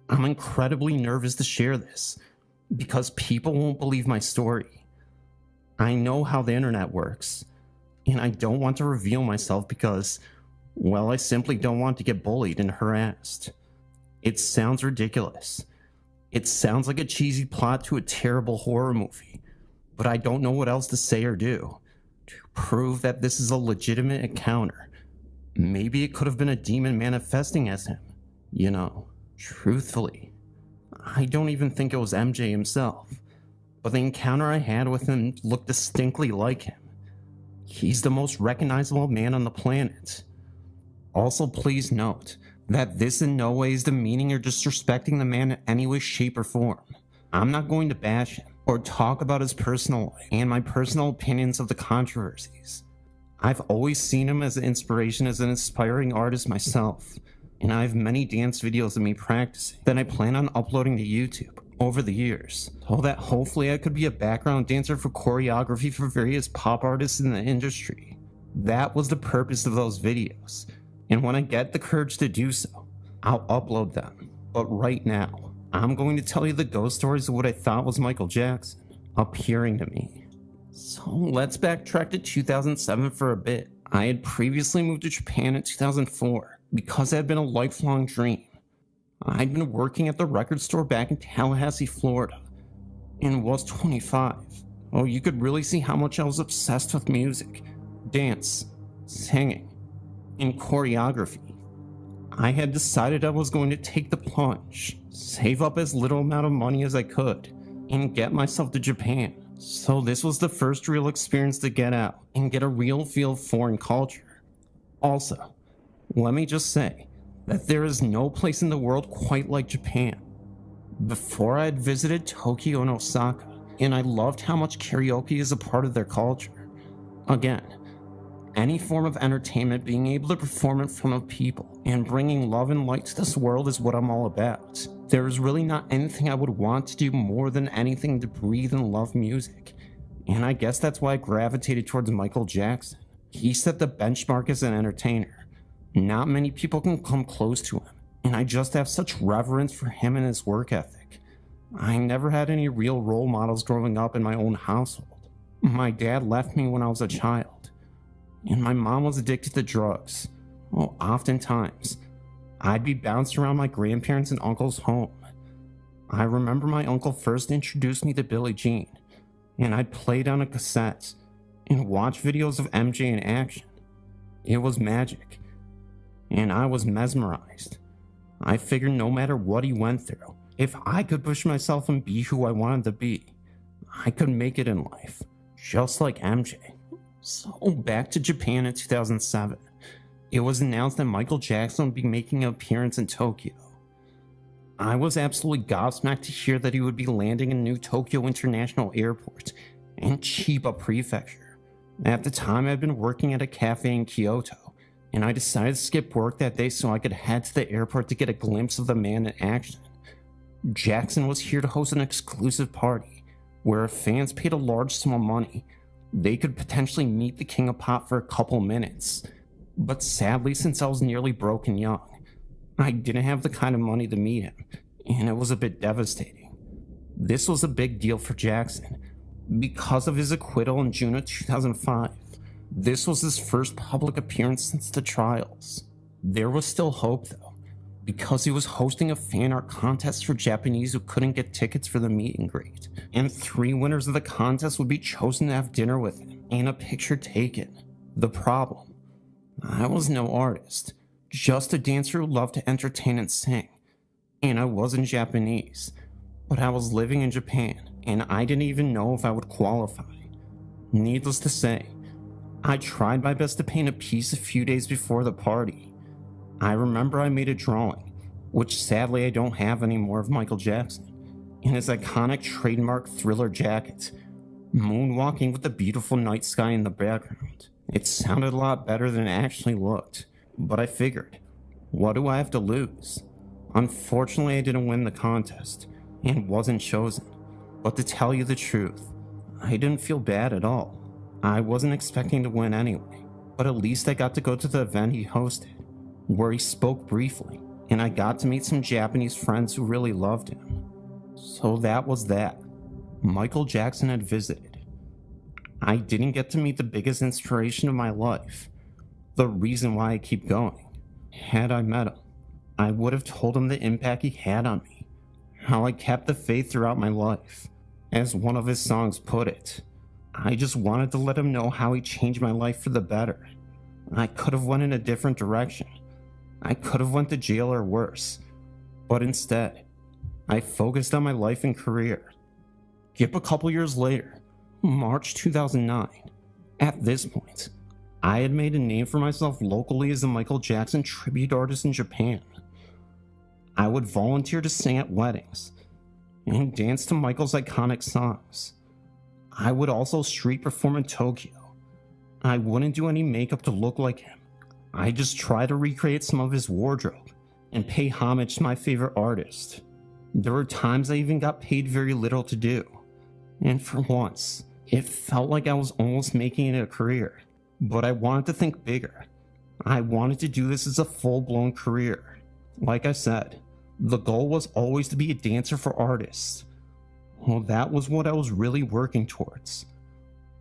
I'm incredibly nervous to share this because people won't believe my story. I know how the internet works, and I don't want to reveal myself because, well, I simply don't want to get bullied and harassed. It sounds ridiculous. It sounds like a cheesy plot to a terrible horror movie, but I don't know what else to say or do to prove that this is a legitimate encounter. Maybe it could have been a demon manifesting as him, you know. Truthfully, I don't even think it was MJ himself, but the encounter I had with him looked distinctly like him. He's the most recognizable man on the planet. Also, please note that this in no way is demeaning or disrespecting the man in any way, shape, or form. I'm not going to bash him or talk about his personal life and my personal opinions of the controversies. I've always seen him as an inspiration as an inspiring artist myself, and I have many dance videos of me practicing that I plan on uploading to YouTube over the years, so that hopefully I could be a background dancer for choreography for various pop artists in the industry. That was the purpose of those videos, and when I get the courage to do so, I'll upload them. But right now, I'm going to tell you the ghost stories of what I thought was Michael Jackson appearing to me. So let's backtrack to 2007 for a bit. I had previously moved to Japan in 2004 because it had been a lifelong dream. I'd been working at the record store back in Tallahassee, Florida, and was 25. Oh, you could really see how much I was obsessed with music, dance, singing, and choreography. I had decided I was going to take the plunge, save up as little amount of money as I could, and get myself to Japan. So this was the first real experience to get out and get a real feel of foreign culture. Also, let me just say that there is no place in the world quite like Japan. Before I had visited Tokyo and Osaka, and I loved how much karaoke is a part of their culture. Again, any form of entertainment, being able to perform in front of people and bringing love and light to this world is what I'm all about. There is really not anything I would want to do more than anything to breathe and love music. And I guess that's why I gravitated towards Michael Jackson. He set the benchmark as an entertainer. Not many people can come close to him, and I just have such reverence for him and his work ethic. I never had any real role models growing up in my own household. My dad left me when I was a child, and my mom was addicted to drugs. Well, oftentimes, I'd be bounced around my grandparents' and uncle's home. I remember my uncle first introduced me to Billie Jean, and I'd play down a cassette and watch videos of MJ in action. It was magic, and I was mesmerized. I figured no matter what he went through, if I could push myself and be who I wanted to be, I could make it in life, just like MJ. So back to Japan in 2007. It was announced that Michael Jackson would be making an appearance in Tokyo. I was absolutely gobsmacked to hear that he would be landing in New Tokyo International Airport in Chiba Prefecture. At the time, I'd been working at a cafe in Kyoto, and I decided to skip work that day so I could head to the airport to get a glimpse of the man in action. Jackson was here to host an exclusive party, where if fans paid a large sum of money, they could potentially meet the King of Pop for a couple minutes. But sadly, since I was nearly broke and young, I didn't have the kind of money to meet him, and it was a bit devastating. This was a big deal for Jackson, because of his acquittal in June of 2005. This was his first public appearance since the trials. There was still hope though, because he was hosting a fan art contest for Japanese who couldn't get tickets for the meet and greet, and 3 winners of the contest would be chosen to have dinner with him and a picture taken. The problem: I was no artist, just a dancer who loved to entertain and sing, and I wasn't Japanese, but I was living in Japan, and I didn't even know if I would qualify. Needless to say, I tried my best to paint a piece a few days before the party. I remember I made a drawing, which sadly I don't have anymore, of Michael Jackson in his iconic trademark Thriller jacket, moonwalking with the beautiful night sky in the background. It sounded a lot better than it actually looked, but I figured, what do I have to lose? Unfortunately, I didn't win the contest and wasn't chosen, but to tell you the truth, I didn't feel bad at all. I wasn't expecting to win anyway, but at least I got to go to the event he hosted, where he spoke briefly, and I got to meet some Japanese friends who really loved him. So that was that. Michael Jackson had visited. I didn't get to meet the biggest inspiration of my life, the reason why I keep going. Had I met him, I would have told him the impact he had on me, how I kept the faith throughout my life. As one of his songs put it, I just wanted to let him know how he changed my life for the better. I could have went in a different direction. I could have went to jail or worse, but instead, I focused on my life and career. Skip a couple years later, March 2009. At this point, I had made a name for myself locally as a Michael Jackson tribute artist in Japan. I would volunteer to sing at weddings and dance to Michael's iconic songs. I would also street perform in Tokyo. I wouldn't do any makeup to look like him. I just try to recreate some of his wardrobe and pay homage to my favorite artist. There were times I even got paid very little to do. And for once, it felt like I was almost making it a career. But I wanted to think bigger. I wanted to do this as a full-blown career. Like I said, the goal was always to be a dancer for artists. Well, that was what I was really working towards.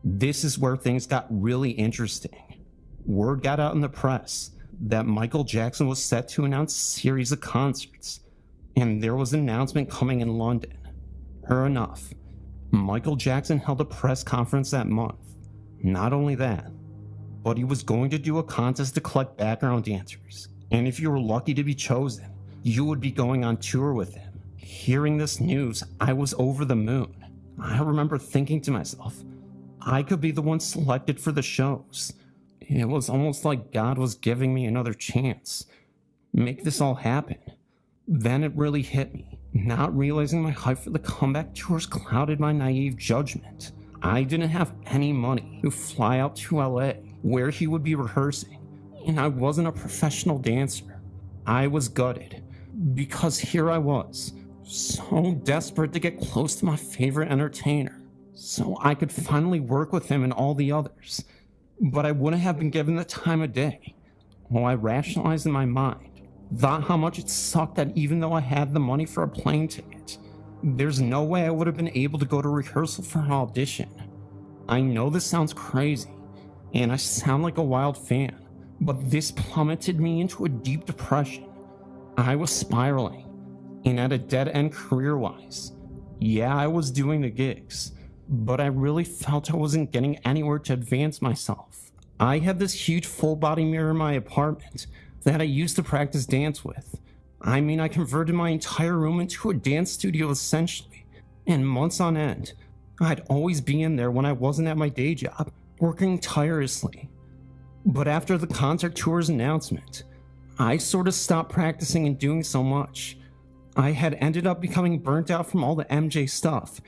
This is where things got really interesting. Word got out in the press that Michael Jackson was set to announce a series of concerts, and there was an announcement coming in London. Sure enough, Michael Jackson held a press conference that month. Not only that, but he was going to do a contest to collect background dancers, and if you were lucky to be chosen, you would be going on tour with him. Hearing this news, I was over the moon. I remember thinking to myself, I could be the one selected for the shows. It was almost like God was giving me another chance. Make this all happen. Then it really hit me. Not realizing my hype for the comeback tours clouded my naive judgment. I didn't have any money to fly out to LA, where he would be rehearsing, and I wasn't a professional dancer. I was gutted, because here I was, so desperate to get close to my favorite entertainer, so I could finally work with him and all the others, but I wouldn't have been given the time of day. Well, I rationalized in my mind, thought how much it sucked that even though I had the money for a plane ticket, there's no way I would have been able to go to rehearsal for an audition. I know this sounds crazy, and I sound like a wild fan, but this plummeted me into a deep depression. I was spiraling, and at a dead end career-wise. Yeah, I was doing the gigs, but I really felt I wasn't getting anywhere to advance myself. I had this huge full-body mirror in my apartment that I used to practice dance with. I mean, I converted my entire room into a dance studio essentially, and months on end, I'd always be in there when I wasn't at my day job, working tirelessly. But after the concert tour's announcement, I sort of stopped practicing and doing so much. I had ended up becoming burnt out from all the MJ stuff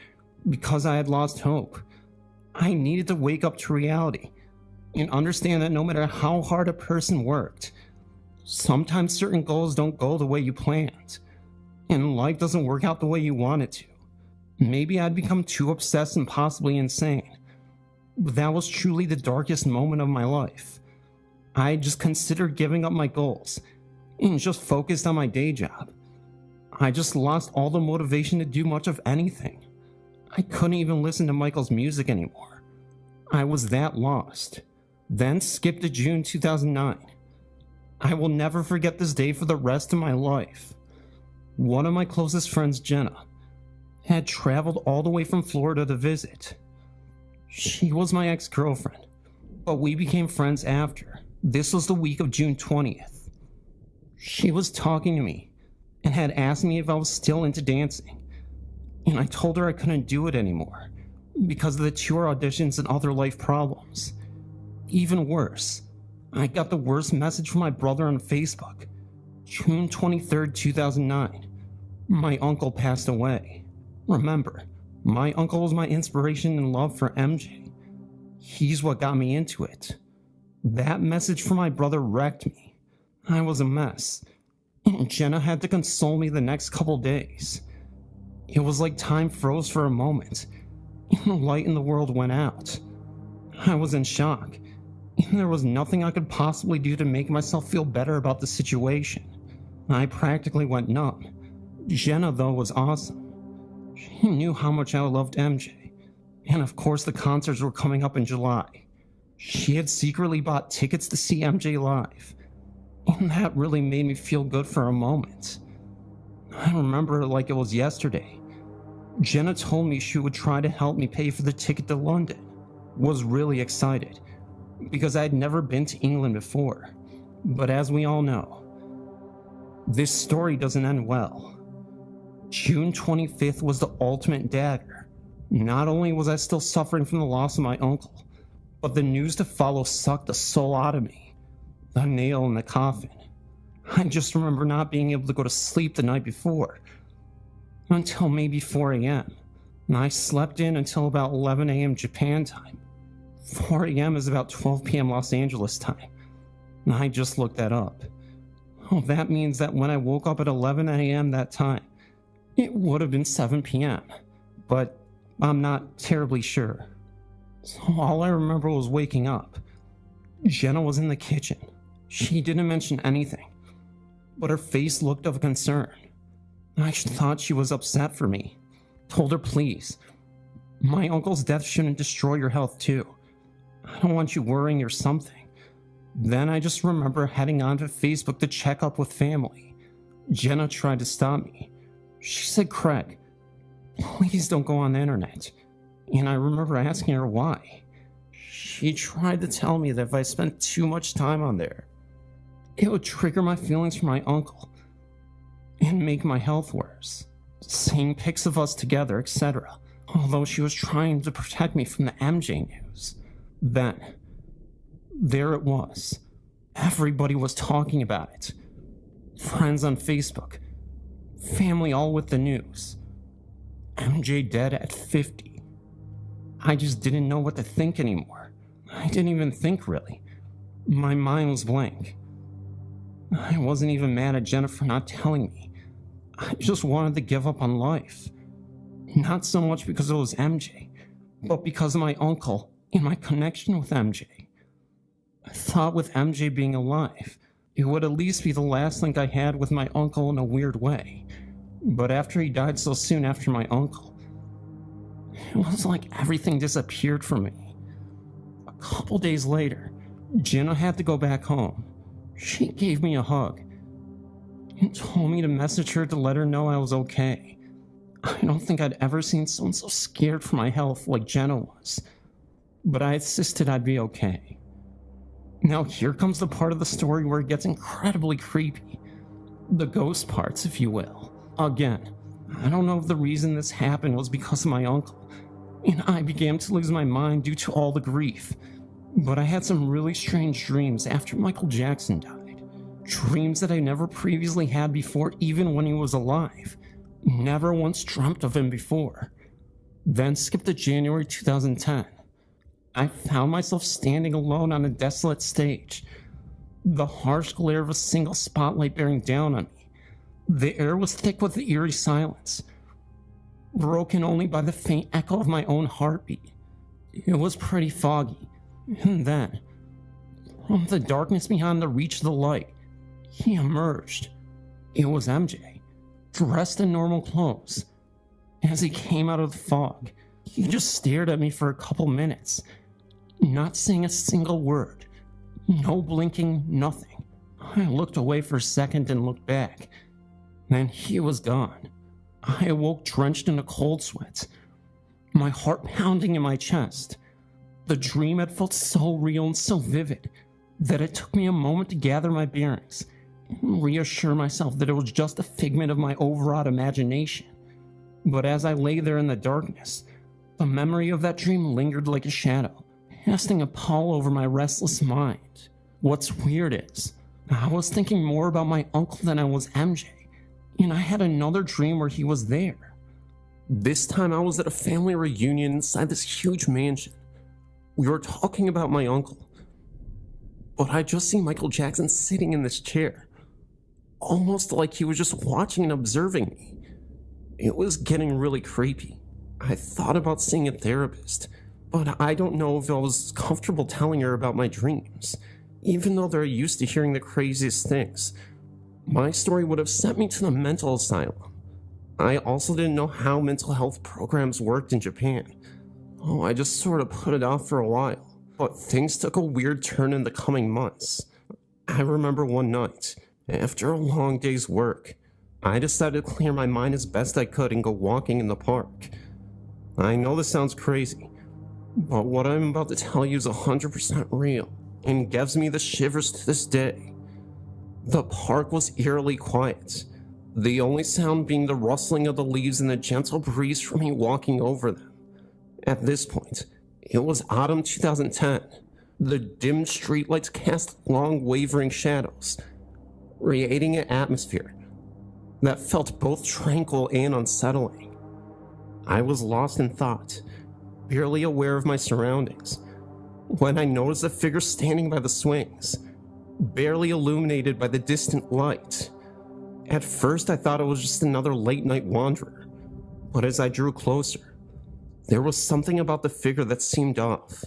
because I had lost hope. I needed to wake up to reality and understand that no matter how hard a person worked, sometimes certain goals don't go the way you planned, and life doesn't work out the way you want it to. Maybe I'd become too obsessed and possibly insane, but that was truly the darkest moment of my life. I just considered giving up my goals and just focused on my day job. I just lost all the motivation to do much of anything. I couldn't even listen to Michael's music anymore. I was that lost. Then skip to June 2009. I will never forget this day for the rest of my life. One of my closest friends, Jenna, had traveled all the way from Florida to visit. She was my ex-girlfriend, but we became friends after. This was the week of June 20th. She was talking to me and had asked me if I was still into dancing, and I told her I couldn't do it anymore because of the tour auditions and other life problems. Even worse, I got the worst message from my brother on Facebook. June 23rd, 2009. My uncle passed away. Remember, my uncle was my inspiration and love for MJ. He's what got me into it. That message from my brother wrecked me. I was a mess, and Jenna had to console me the next couple days. It was like time froze for a moment, and the light in the world went out. I was in shock, and there was nothing I could possibly do to make myself feel better about the situation. I practically went numb. Jenna, though, was awesome. She knew how much I loved MJ, and of course the concerts were coming up in July. She had secretly bought tickets to see MJ live, and that really made me feel good for a moment. I remember it like it was yesterday. Jenna told me she would try to help me pay for the ticket to London. Was really excited, because I had never been to England before. But as we all know, this story doesn't end well. June 25th was the ultimate dagger. Not only was I still suffering from the loss of my uncle, but the news to follow sucked the soul out of me. The nail in the coffin. I just remember not being able to go to sleep the night before, until maybe 4 a.m. And I slept in until about 11 a.m. Japan time. 4 a.m. is about 12 p.m. Los Angeles time. And I just looked that up. Oh, that means that when I woke up at 11 a.m. that time, it would have been 7 p.m. But I'm not terribly sure. So all I remember was waking up. Jenna was in the kitchen. She didn't mention anything, but her face looked of concern. I thought she was upset for me. Told her, please, my uncle's death shouldn't destroy your health too. I don't want you worrying or something. Then I just remember heading onto Facebook to check up with family. Jenna tried to stop me. She said, Craig, please don't go on the internet. And I remember asking her why. She tried to tell me that if I spent too much time on there, it would trigger my feelings for my uncle and make my health worse. Seeing pics of us together, etc. Although she was trying to protect me from the MJ news. Then, there it was. Everybody was talking about it. Friends on Facebook. Family all with the news. MJ dead at 50. I just didn't know what to think anymore. I didn't even think, really. My mind was blank. I wasn't even mad at Jennifer not telling me. I just wanted to give up on life. Not so much because it was MJ, but because of my uncle and my connection with MJ. I thought with MJ being alive, it would at least be the last link I had with my uncle in a weird way. But after he died so soon after my uncle, it was like everything disappeared from me. A couple days later, Jenna had to go back home. She gave me a hug and told me to message her to let her know I was okay. I don't think I'd ever seen someone so scared for my health like Jenna was, but I insisted I'd be okay. Now here comes the part of the story where it gets incredibly creepy. The ghost parts, if you will. Again, I don't know if the reason this happened was because of my uncle, and I began to lose my mind due to all the grief. But I had some really strange dreams after Michael Jackson died. Dreams that I never previously had before, even when he was alive. Never once dreamt of him before. Then skip to January 2010. I found myself standing alone on a desolate stage. The harsh glare of a single spotlight bearing down on me. The air was thick with the eerie silence, broken only by the faint echo of my own heartbeat. It was pretty foggy, and then, from the darkness beyond the reach of the light, he emerged. It was MJ, dressed in normal clothes. As he came out of the fog, he just stared at me for a couple minutes, not saying a single word. No blinking, nothing. I looked away for a second and looked back. Then he was gone. I awoke drenched in a cold sweat, my heart pounding in my chest. The dream had felt so real and so vivid that it took me a moment to gather my bearings and reassure myself that it was just a figment of my overwrought imagination. But as I lay there in the darkness, the memory of that dream lingered like a shadow, casting a pall over my restless mind. What's weird is, I was thinking more about my uncle than I was MJ, and I had another dream where he was there. This time I was at a family reunion inside this huge mansion. We were talking about my uncle, but I just see Michael Jackson sitting in this chair, almost like he was just watching and observing me. It was getting really creepy. I thought about seeing a therapist, but I don't know if I was comfortable telling her about my dreams, even though they're used to hearing the craziest things. My story would have sent me to the mental asylum. I also didn't know how mental health programs worked in Japan. Oh, I just sort of put it off for a while. But things took a weird turn in the coming months. I remember one night, after a long day's work, I decided to clear my mind as best I could and go walking in the park. I know this sounds crazy, but what I'm about to tell you is 100% real and gives me the shivers to this day. The park was eerily quiet, the only sound being the rustling of the leaves and the gentle breeze from me walking over them. At this point, it was autumn 2010. The dim streetlights cast long wavering shadows, creating an atmosphere that felt both tranquil and unsettling. I was lost in thought, barely aware of my surroundings, when I noticed a figure standing by the swings, barely illuminated by the distant light. At first I thought it was just another late-night wanderer, but as I drew closer, there was something about the figure that seemed off.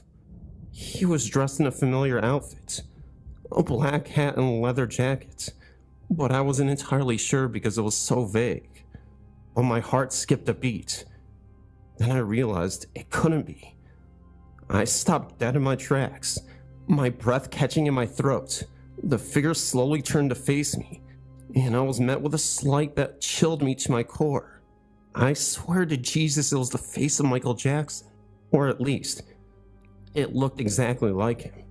He was dressed in a familiar outfit, a black hat and a leather jacket, but I wasn't entirely sure because it was so vague. But my heart skipped a beat. Then I realized it couldn't be. I stopped dead in my tracks, my breath catching in my throat. The figure slowly turned to face me, and I was met with a sight that chilled me to my core. I swear to Jesus it was the face of Michael Jackson, or at least, it looked exactly like him.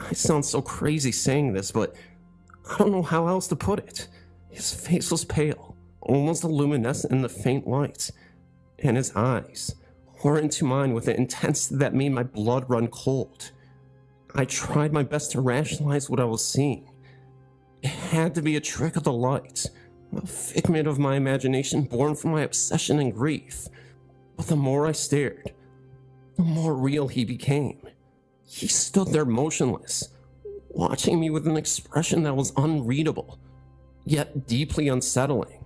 I sound so crazy saying this, but I don't know how else to put it. His face was pale, almost luminescent in the faint light, and his eyes tore into mine with an intensity that made my blood run cold. I tried my best to rationalize what I was seeing. It had to be a trick of the light, a figment of my imagination born from my obsession and grief. But the more I stared, the more real he became. He stood there motionless, watching me with an expression that was unreadable, yet deeply unsettling.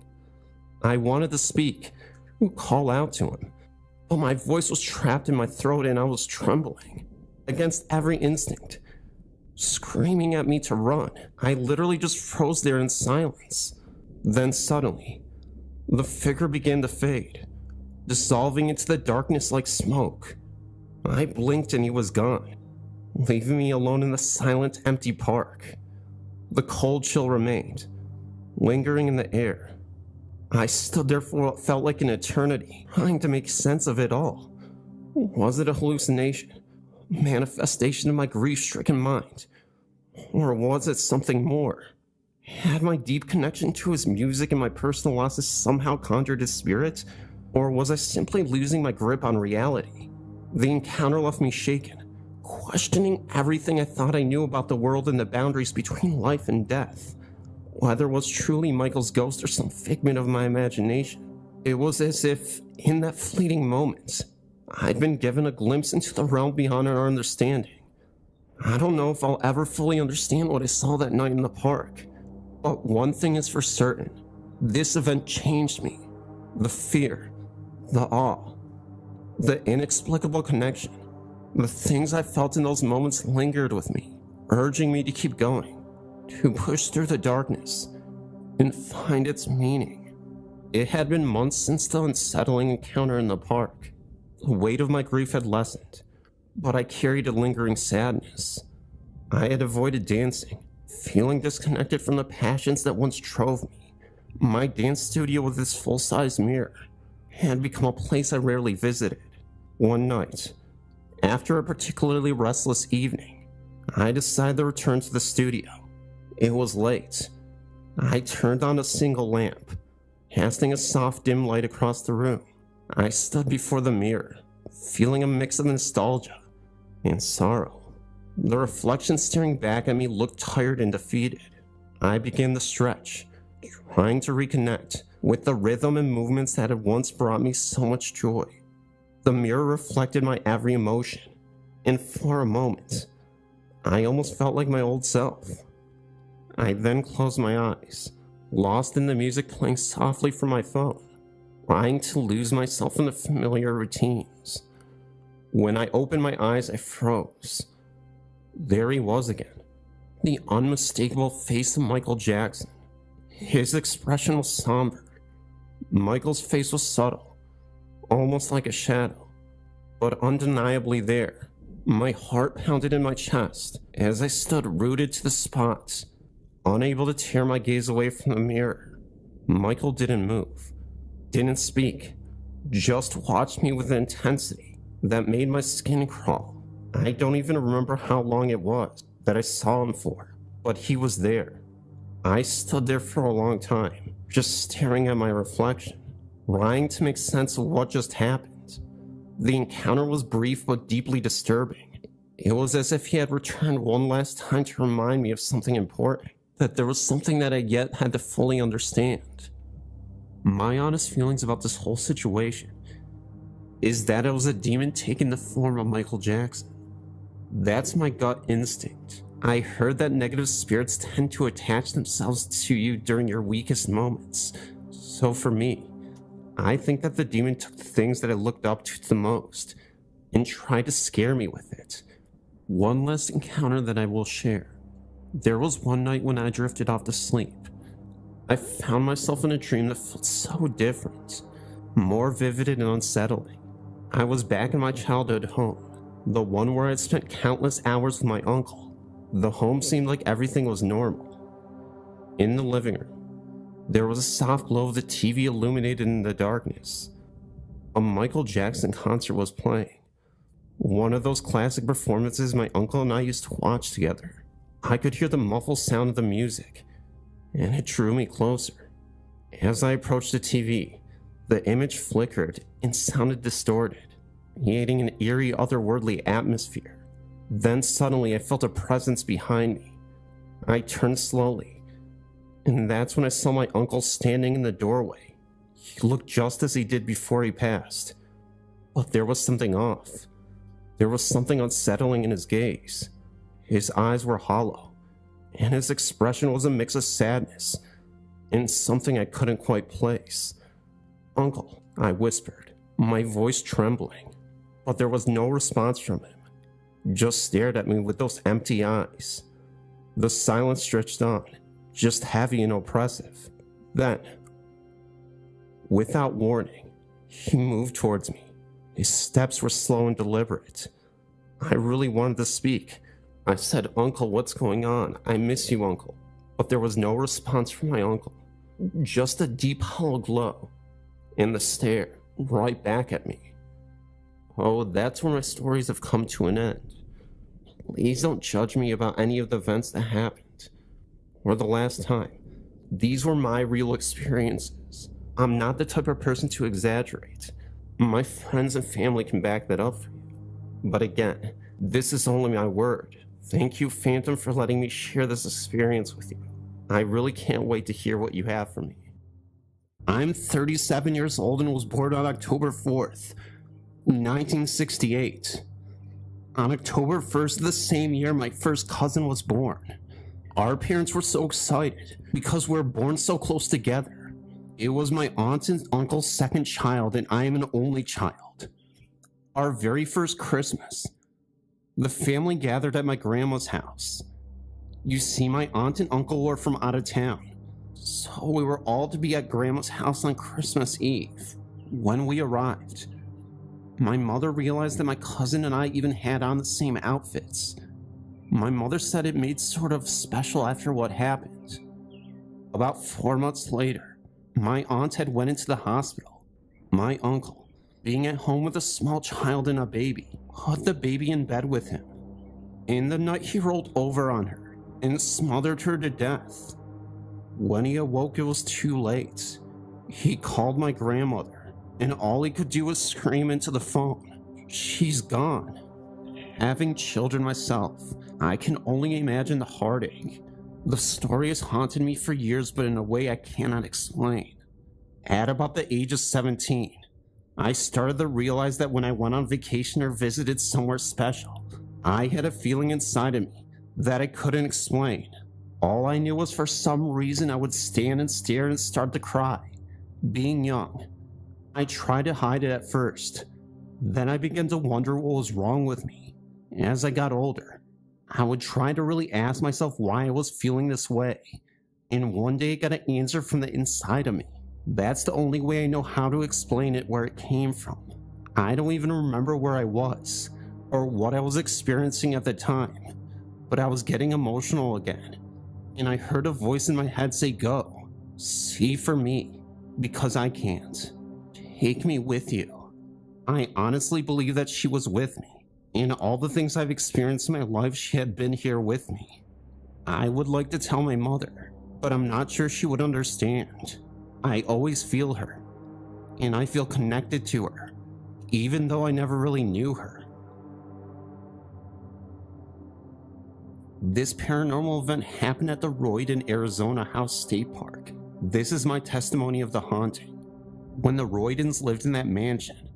I wanted to speak, call out to him, but my voice was trapped in my throat and I was trembling against every instinct, screaming at me to run. I literally just froze there in silence. Then suddenly, the figure began to fade, dissolving into the darkness like smoke. I blinked and he was gone, leaving me alone in the silent, empty park. The cold chill remained, lingering in the air. I stood there for what felt like an eternity, trying to make sense of it all. Was it a hallucination? Manifestation of my grief-stricken mind? Or was it something more? Had my deep connection to his music and my personal losses somehow conjured his spirit? Or was I simply losing my grip on reality? The encounter left me shaken, questioning everything I thought I knew about the world and the boundaries between life and death. Whether it was truly Michael's ghost or some figment of my imagination, it was as if, in that fleeting moment, I'd been given a glimpse into the realm beyond our understanding. I don't know if I'll ever fully understand what I saw that night in the park, but one thing is for certain. This event changed me. The fear, the awe, the inexplicable connection. The things I felt in those moments lingered with me, urging me to keep going, to push through the darkness, and find its meaning. It had been months since the unsettling encounter in the park. The weight of my grief had lessened, but I carried a lingering sadness. I had avoided dancing, feeling disconnected from the passions that once drove me. My dance studio with its full-size mirror had become a place I rarely visited. One night, after a particularly restless evening, I decided to return to the studio. It was late. I turned on a single lamp, casting a soft dim light across the room. I stood before the mirror, feeling a mix of nostalgia and sorrow. The reflection staring back at me looked tired and defeated. I began to stretch, trying to reconnect with the rhythm and movements that had once brought me so much joy. The mirror reflected my every emotion, and for a moment, I almost felt like my old self. I then closed my eyes, lost in the music playing softly from my phone, trying to lose myself in the familiar routines. When I opened my eyes, I froze. There he was again, the unmistakable face of Michael Jackson. His expression was somber. Michael's face was subtle, almost like a shadow, but undeniably there. My heart pounded in my chest as I stood rooted to the spot, unable to tear my gaze away from the mirror. Michael didn't move, didn't speak, just watched me with an intensity that made my skin crawl. I don't even remember how long it was that I saw him for, but he was there. I stood there for a long time, just staring at my reflection, trying to make sense of what just happened. The encounter was brief but deeply disturbing. It was as if he had returned one last time to remind me of something important, that there was something that I yet had to fully understand. My honest feelings about this whole situation is that it was a demon taking the form of Michael Jackson. That's my gut instinct. I heard that negative spirits tend to attach themselves to you during your weakest moments. So for me, I think that the demon took the things that I looked up to the most and tried to scare me with it. One last encounter that I will share. There was one night when I drifted off to sleep. I found myself in a dream that felt so different, more vivid and unsettling. I was back in my childhood home, the one where I'd spent countless hours with my uncle. The home seemed like everything was normal. In the living room, there was a soft glow of the TV illuminated in the darkness. A Michael Jackson concert was playing. One of those classic performances my uncle and I used to watch together. I could hear the muffled sound of the music, and it drew me closer. As I approached the TV, the image flickered and sounded distorted, creating an eerie, otherworldly atmosphere. Then suddenly I felt a presence behind me. I turned slowly, and that's when I saw my uncle standing in the doorway. He looked just as he did before he passed, but there was something off. There was something unsettling in his gaze. His eyes were hollow, and his expression was a mix of sadness and something I couldn't quite place. "Uncle," I whispered, my voice trembling, but there was no response from him. Just stared at me with those empty eyes. The silence stretched on, just heavy and oppressive. Then, without warning, he moved towards me. His steps were slow and deliberate. I really wanted to speak. I said, "Uncle, what's going on? I miss you, Uncle." But there was no response from my uncle. Just a deep hollow glow, and the stare right back at me. Oh, that's where my stories have come to an end. Please don't judge me about any of the events that happened, or the last time. These were my real experiences. I'm not the type of person to exaggerate. My friends and family can back that up for you. But again, this is only my word. Thank you, Phantom, for letting me share this experience with you. I really can't wait to hear what you have for me. I'm 37 years old and was born on October 4th, 1968. On October 1st of the same year, my first cousin was born. Our parents were so excited because we were born so close together. It was my aunt and uncle's second child, and I am an only child. Our very first Christmas, the family gathered at my grandma's house. You see, my aunt and uncle were from out of town, so we were all to be at grandma's house on Christmas Eve. When we arrived, my mother realized that my cousin and I even had on the same outfits. My mother said it made sort of special after what happened. About 4 months later, my aunt had went into the hospital. My uncle, being at home with a small child and a baby, put the baby in bed with him. In the night, he rolled over on her and smothered her to death. When he awoke, it was too late. He called my grandmother, and all he could do was scream into the phone, "She's gone." Having children myself, I can only imagine the heartache. The story has haunted me for years, but in a way I cannot explain. At about the age of 17, I started to realize that when I went on vacation or visited somewhere special, I had a feeling inside of me that I couldn't explain. All I knew was for some reason I would stand and stare and start to cry. Being young, I tried to hide it at first. Then I began to wonder what was wrong with me. As I got older, I would try to really ask myself why I was feeling this way. And one day I got an answer from the inside of me. That's the only way I know how to explain it, where it came from. I don't even remember where I was or what I was experiencing at the time, but I was getting emotional again. And I heard a voice in my head say, "Go, see for me, because I can't. Take me with you." I honestly believe that she was with me. In all the things I've experienced in my life, she had been here with me. I would like to tell my mother, but I'm not sure she would understand. I always feel her, and I feel connected to her, even though I never really knew her. This paranormal event happened at the Royden, Arizona House State Park. This is my testimony of the haunting. When the Roydens lived in that mansion,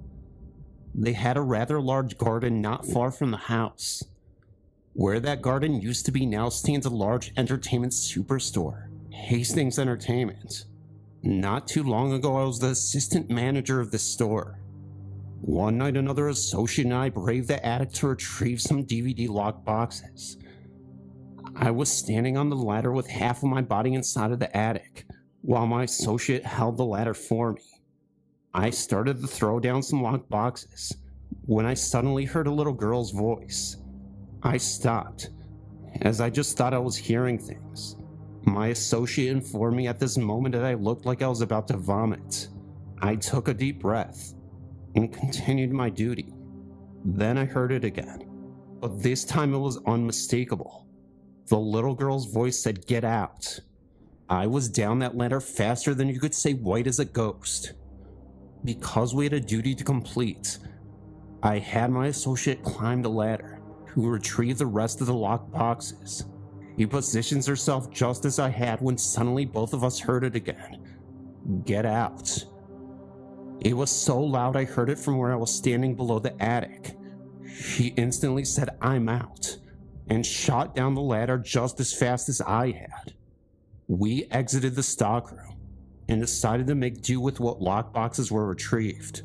they had a rather large garden not far from the house. Where that garden used to be now stands a large entertainment superstore, Hastings Entertainment. Not too long ago, I was the assistant manager of this store. One night, another associate and I braved the attic to retrieve some DVD lock boxes. I was standing on the ladder with half of my body inside of the attic, while my associate held the ladder for me. I started to throw down some locked boxes when I suddenly heard a little girl's voice. I stopped, as I just thought I was hearing things. My associate informed me at this moment that I looked like I was about to vomit. I took a deep breath and continued my duty. Then I heard it again, but this time it was unmistakable. The little girl's voice said, "Get out." I was down that ladder faster than you could say white as a ghost. Because we had a duty to complete, I had my associate climb the ladder to retrieve the rest of the locked boxes. She positions herself just as I had when suddenly both of us heard it again. "Get out." It was so loud I heard it from where I was standing below the attic. She instantly said, "I'm out," and shot down the ladder just as fast as I had. We exited the stockroom and decided to make do with what lockboxes were retrieved.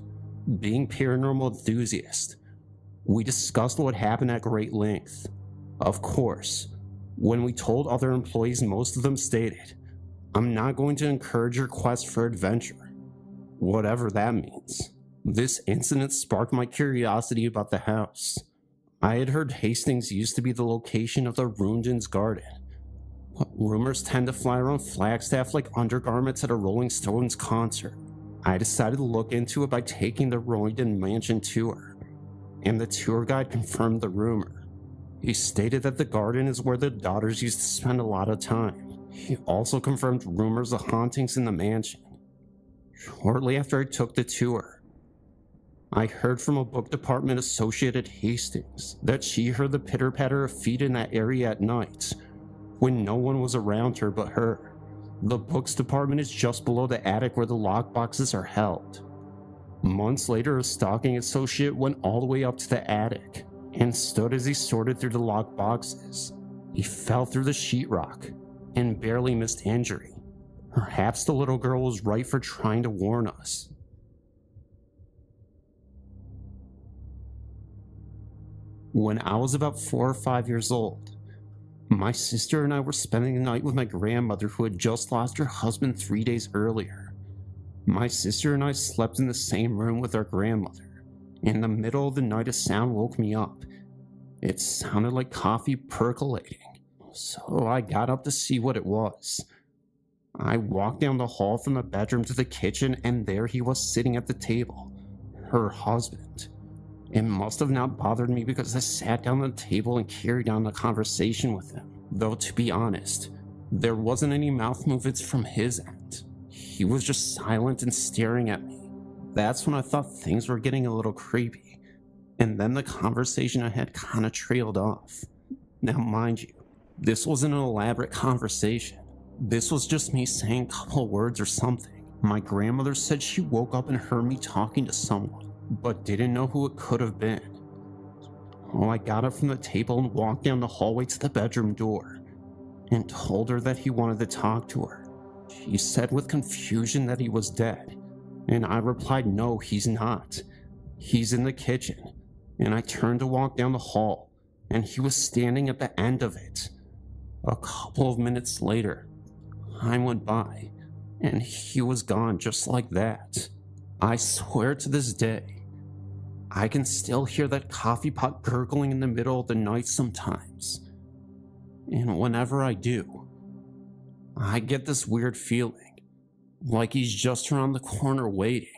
Being paranormal enthusiasts, we discussed what happened at great length. Of course, when we told other employees, most of them stated, "I'm not going to encourage your quest for adventure," whatever that means. This incident sparked my curiosity about the house. I had heard Hastings used to be the location of the Rundens Garden, But rumors tend to fly around Flagstaff like undergarments at a Rolling Stones concert. I decided to look into it by taking the Royden Mansion tour, and the tour guide confirmed the rumor. He stated that the garden is where the daughters used to spend a lot of time. He also confirmed rumors of hauntings in the mansion. Shortly after I took the tour, I heard from a book department associate at Hastings that she heard the pitter-patter of feet in that area at night when no one was around her but her. The books department is just below the attic where the lockboxes are held. Months later, a stalking associate went all the way up to the attic and stood as he sorted through the locked boxes. He fell through the sheetrock and barely missed injury. Perhaps the little girl was right for trying to warn us. When I was about 4 or 5 years old, my sister and I were spending the night with my grandmother who had just lost her husband 3 days earlier. My sister and I slept in the same room with our grandmother. In the middle of the night, a sound woke me up. It sounded like coffee percolating, so I got up to see what it was. I walked down the hall from the bedroom to the kitchen, and there he was sitting at the table, her husband. It must have not bothered me because I sat down at the table and carried on the conversation with him. Though, to be honest, there wasn't any mouth movements from his end. He was just silent and staring at me. That's when I thought things were getting a little creepy. And then the conversation I had kind of trailed off. Now, mind you, this wasn't an elaborate conversation. This was just me saying a couple words or something. My grandmother said she woke up and heard me talking to someone, but didn't know who it could have been. Oh, I got up from the table and walked down the hallway to the bedroom door and told her that he wanted to talk to her. She said with confusion that he was dead, and I replied, no, he's not. He's in the kitchen. And I turned to walk down the hall, and he was standing at the end of it. A couple of minutes later, time went by, and he was gone just like that. I swear to this day, I can still hear that coffee pot gurgling in the middle of the night sometimes. And whenever I do, I get this weird feeling, like he's just around the corner waiting.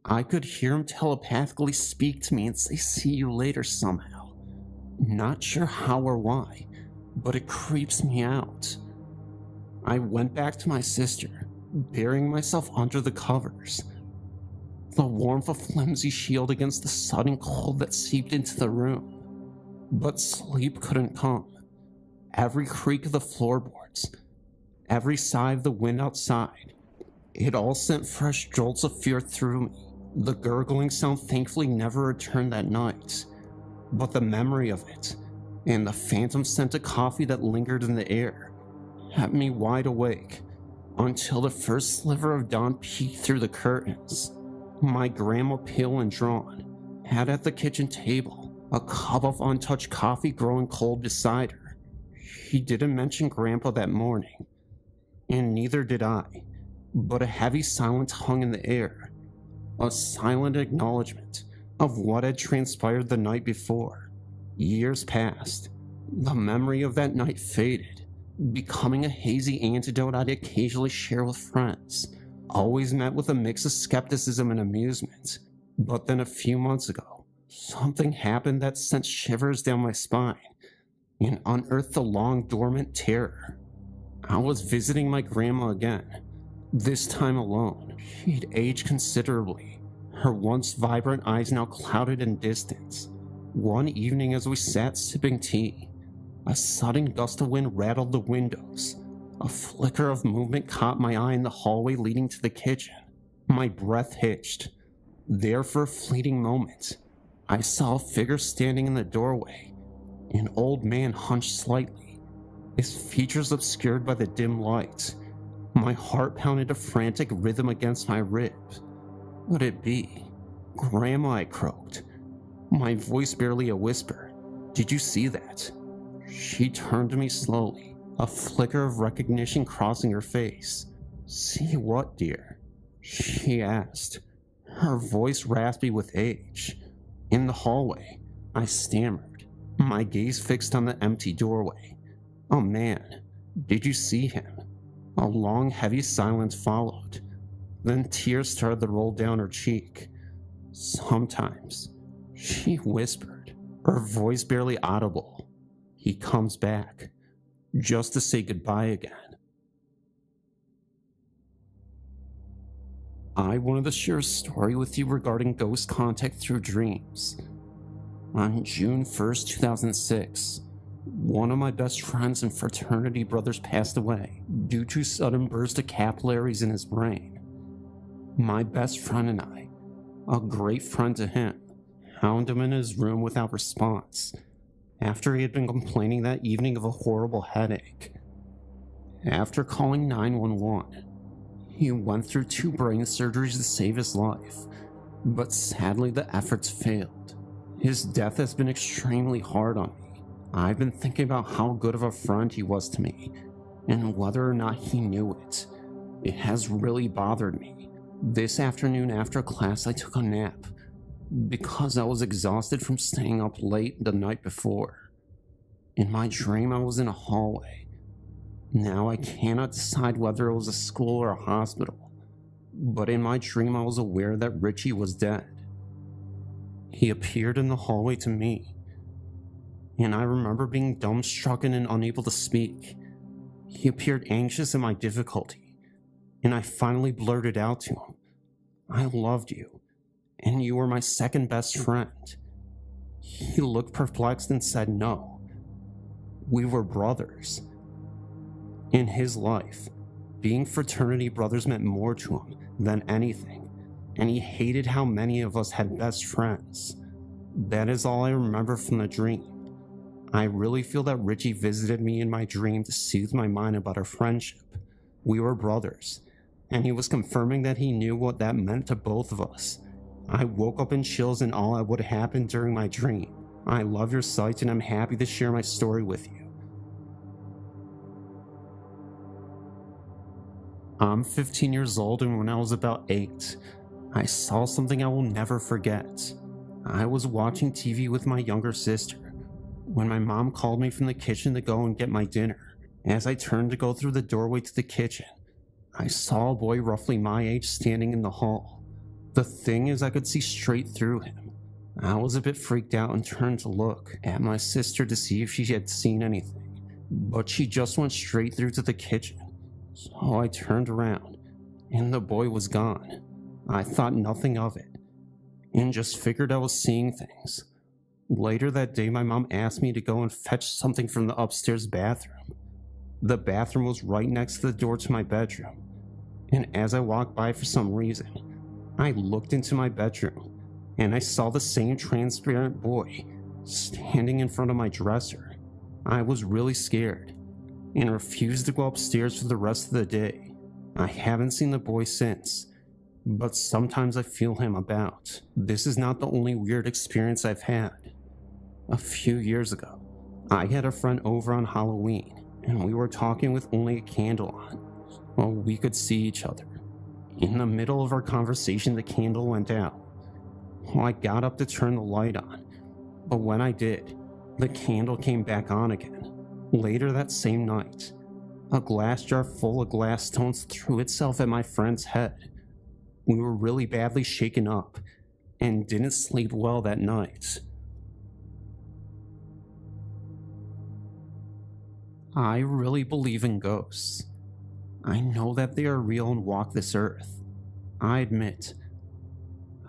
I could hear him telepathically speak to me and say, "See you later," somehow. Not sure how or why, but it creeps me out. I went back to my sister, burying myself under the covers. The warmth of flimsy shield against the sudden cold that seeped into the room. But sleep couldn't come. Every creak of the floorboards, every sigh of the wind outside, it all sent fresh jolts of fear through me. The gurgling sound thankfully never returned that night, but the memory of it, and the phantom scent of coffee that lingered in the air, had me wide awake, until the first sliver of dawn peeked through the curtains. My grandma, pale and drawn, had at the kitchen table a cup of untouched coffee growing cold beside her. She didn't mention Grandpa that morning, and neither did I, but a heavy silence hung in the air, a silent acknowledgement of what had transpired the night before. Years passed. The memory of that night faded, becoming a hazy anecdote I'd occasionally share with friends, always met with a mix of skepticism and amusement. But then a few months ago, something happened that sent shivers down my spine and unearthed a long dormant terror. I was visiting my grandma again, this time alone. She'd aged considerably, her once vibrant eyes now clouded in distance. One evening as we sat sipping tea, a sudden gust of wind rattled the windows. A flicker of movement caught my eye in the hallway leading to the kitchen. My breath hitched. There for a fleeting moment, I saw a figure standing in the doorway, an old man hunched slightly, his features obscured by the dim light. My heart pounded a frantic rhythm against my ribs. Would it be Grandma? I croaked, my voice barely a whisper. Did you see that? She turned to me slowly, a flicker of recognition crossing her face. See what, dear? She asked, her voice raspy with age. In the hallway, I stammered, my gaze fixed on the empty doorway. A man, Did you see him?" A long, heavy silence followed. Then tears started to roll down her cheek. "Sometimes," she whispered, her voice barely audible. "He comes back, just to say goodbye again." I wanted to share a story with you regarding ghost contact through dreams. On June 1st, 2006, one of my best friends and fraternity brothers passed away due to sudden burst of capillaries in his brain. My best friend and I, a great friend to him, found him in his room without response after he had been complaining that evening of a horrible headache. After calling 911, he went through 2 brain surgeries to save his life, but sadly the efforts failed. His death has been extremely hard on me. I've been thinking about how good of a friend he was to me, and whether or not he knew it. It has really bothered me. This afternoon after class I took a nap, because I was exhausted from staying up late the night before. In my dream I was in a hallway. Now I cannot decide whether it was a school or a hospital, but in my dream I was aware that Richie was dead. He appeared in the hallway to me, and I remember being dumbstruck and unable to speak. He appeared anxious at my difficulty, and I finally blurted out to him, "I loved you, and you were my second best friend." He looked perplexed and said no. We were brothers. In his life, being fraternity brothers meant more to him than anything, and he hated how many of us had best friends. That is all I remember from the dream. I really feel that Richie visited me in my dream to soothe my mind about our friendship. We were brothers, and he was confirming that he knew what that meant to both of us. I woke up in chills in awe at what happened during my dream. I love your site, and I'm happy to share my story with you. I'm 15 years old, and when I was about 8, I saw something I will never forget. I was watching TV with my younger sister when my mom called me from the kitchen to go and get my dinner. As I turned to go through the doorway to the kitchen, I saw a boy roughly my age standing in the hall. The thing is, I could see straight through him. I was a bit freaked out and turned to look at my sister to see if she had seen anything, but she just went straight through to the kitchen. So I turned around, and the boy was gone. I thought nothing of it, and just figured I was seeing things. Later that day, my mom asked me to go and fetch something from the upstairs bathroom. The bathroom was right next to the door to my bedroom, and as I walked by for some reason, I looked into my bedroom, and I saw the same transparent boy standing in front of my dresser. I was really scared, and refused to go upstairs for the rest of the day. I haven't seen the boy since, but sometimes I feel him about. This is not the only weird experience I've had. A few years ago, I had a friend over on Halloween, and we were talking with only a candle on, while we could see each other. In the middle of our conversation, the candle went out. Well, I got up to turn the light on, but when I did, the candle came back on again. Later that same night, a glass jar full of glass stones threw itself at my friend's head. We were really badly shaken up and didn't sleep well that night. I really believe in ghosts. I know that they are real and walk this earth. I admit,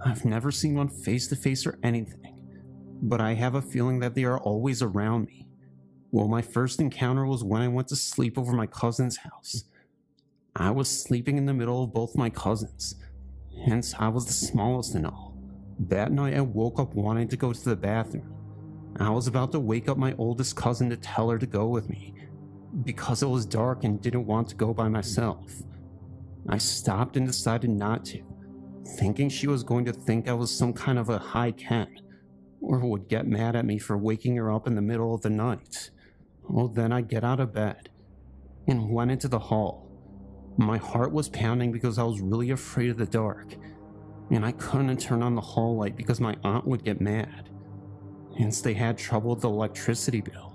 I've never seen one face to face or anything, but I have a feeling that they are always around me. Well, my first encounter was when I went to sleep over my cousin's house. I was sleeping in the middle of both my cousins, hence I was the smallest and all. That night I woke up wanting to go to the bathroom. I was about to wake up my oldest cousin to tell her to go with me, because it was dark and didn't want to go by myself. I stopped and decided not to, thinking she was going to think I was some kind of a high Ken, or would get mad at me for waking her up in the middle of the night. Well, then I get out of bed and went into the hall. My heart was pounding because I was really afraid of the dark, and I couldn't turn on the hall light because my aunt would get mad. Hence they had trouble with the electricity bill.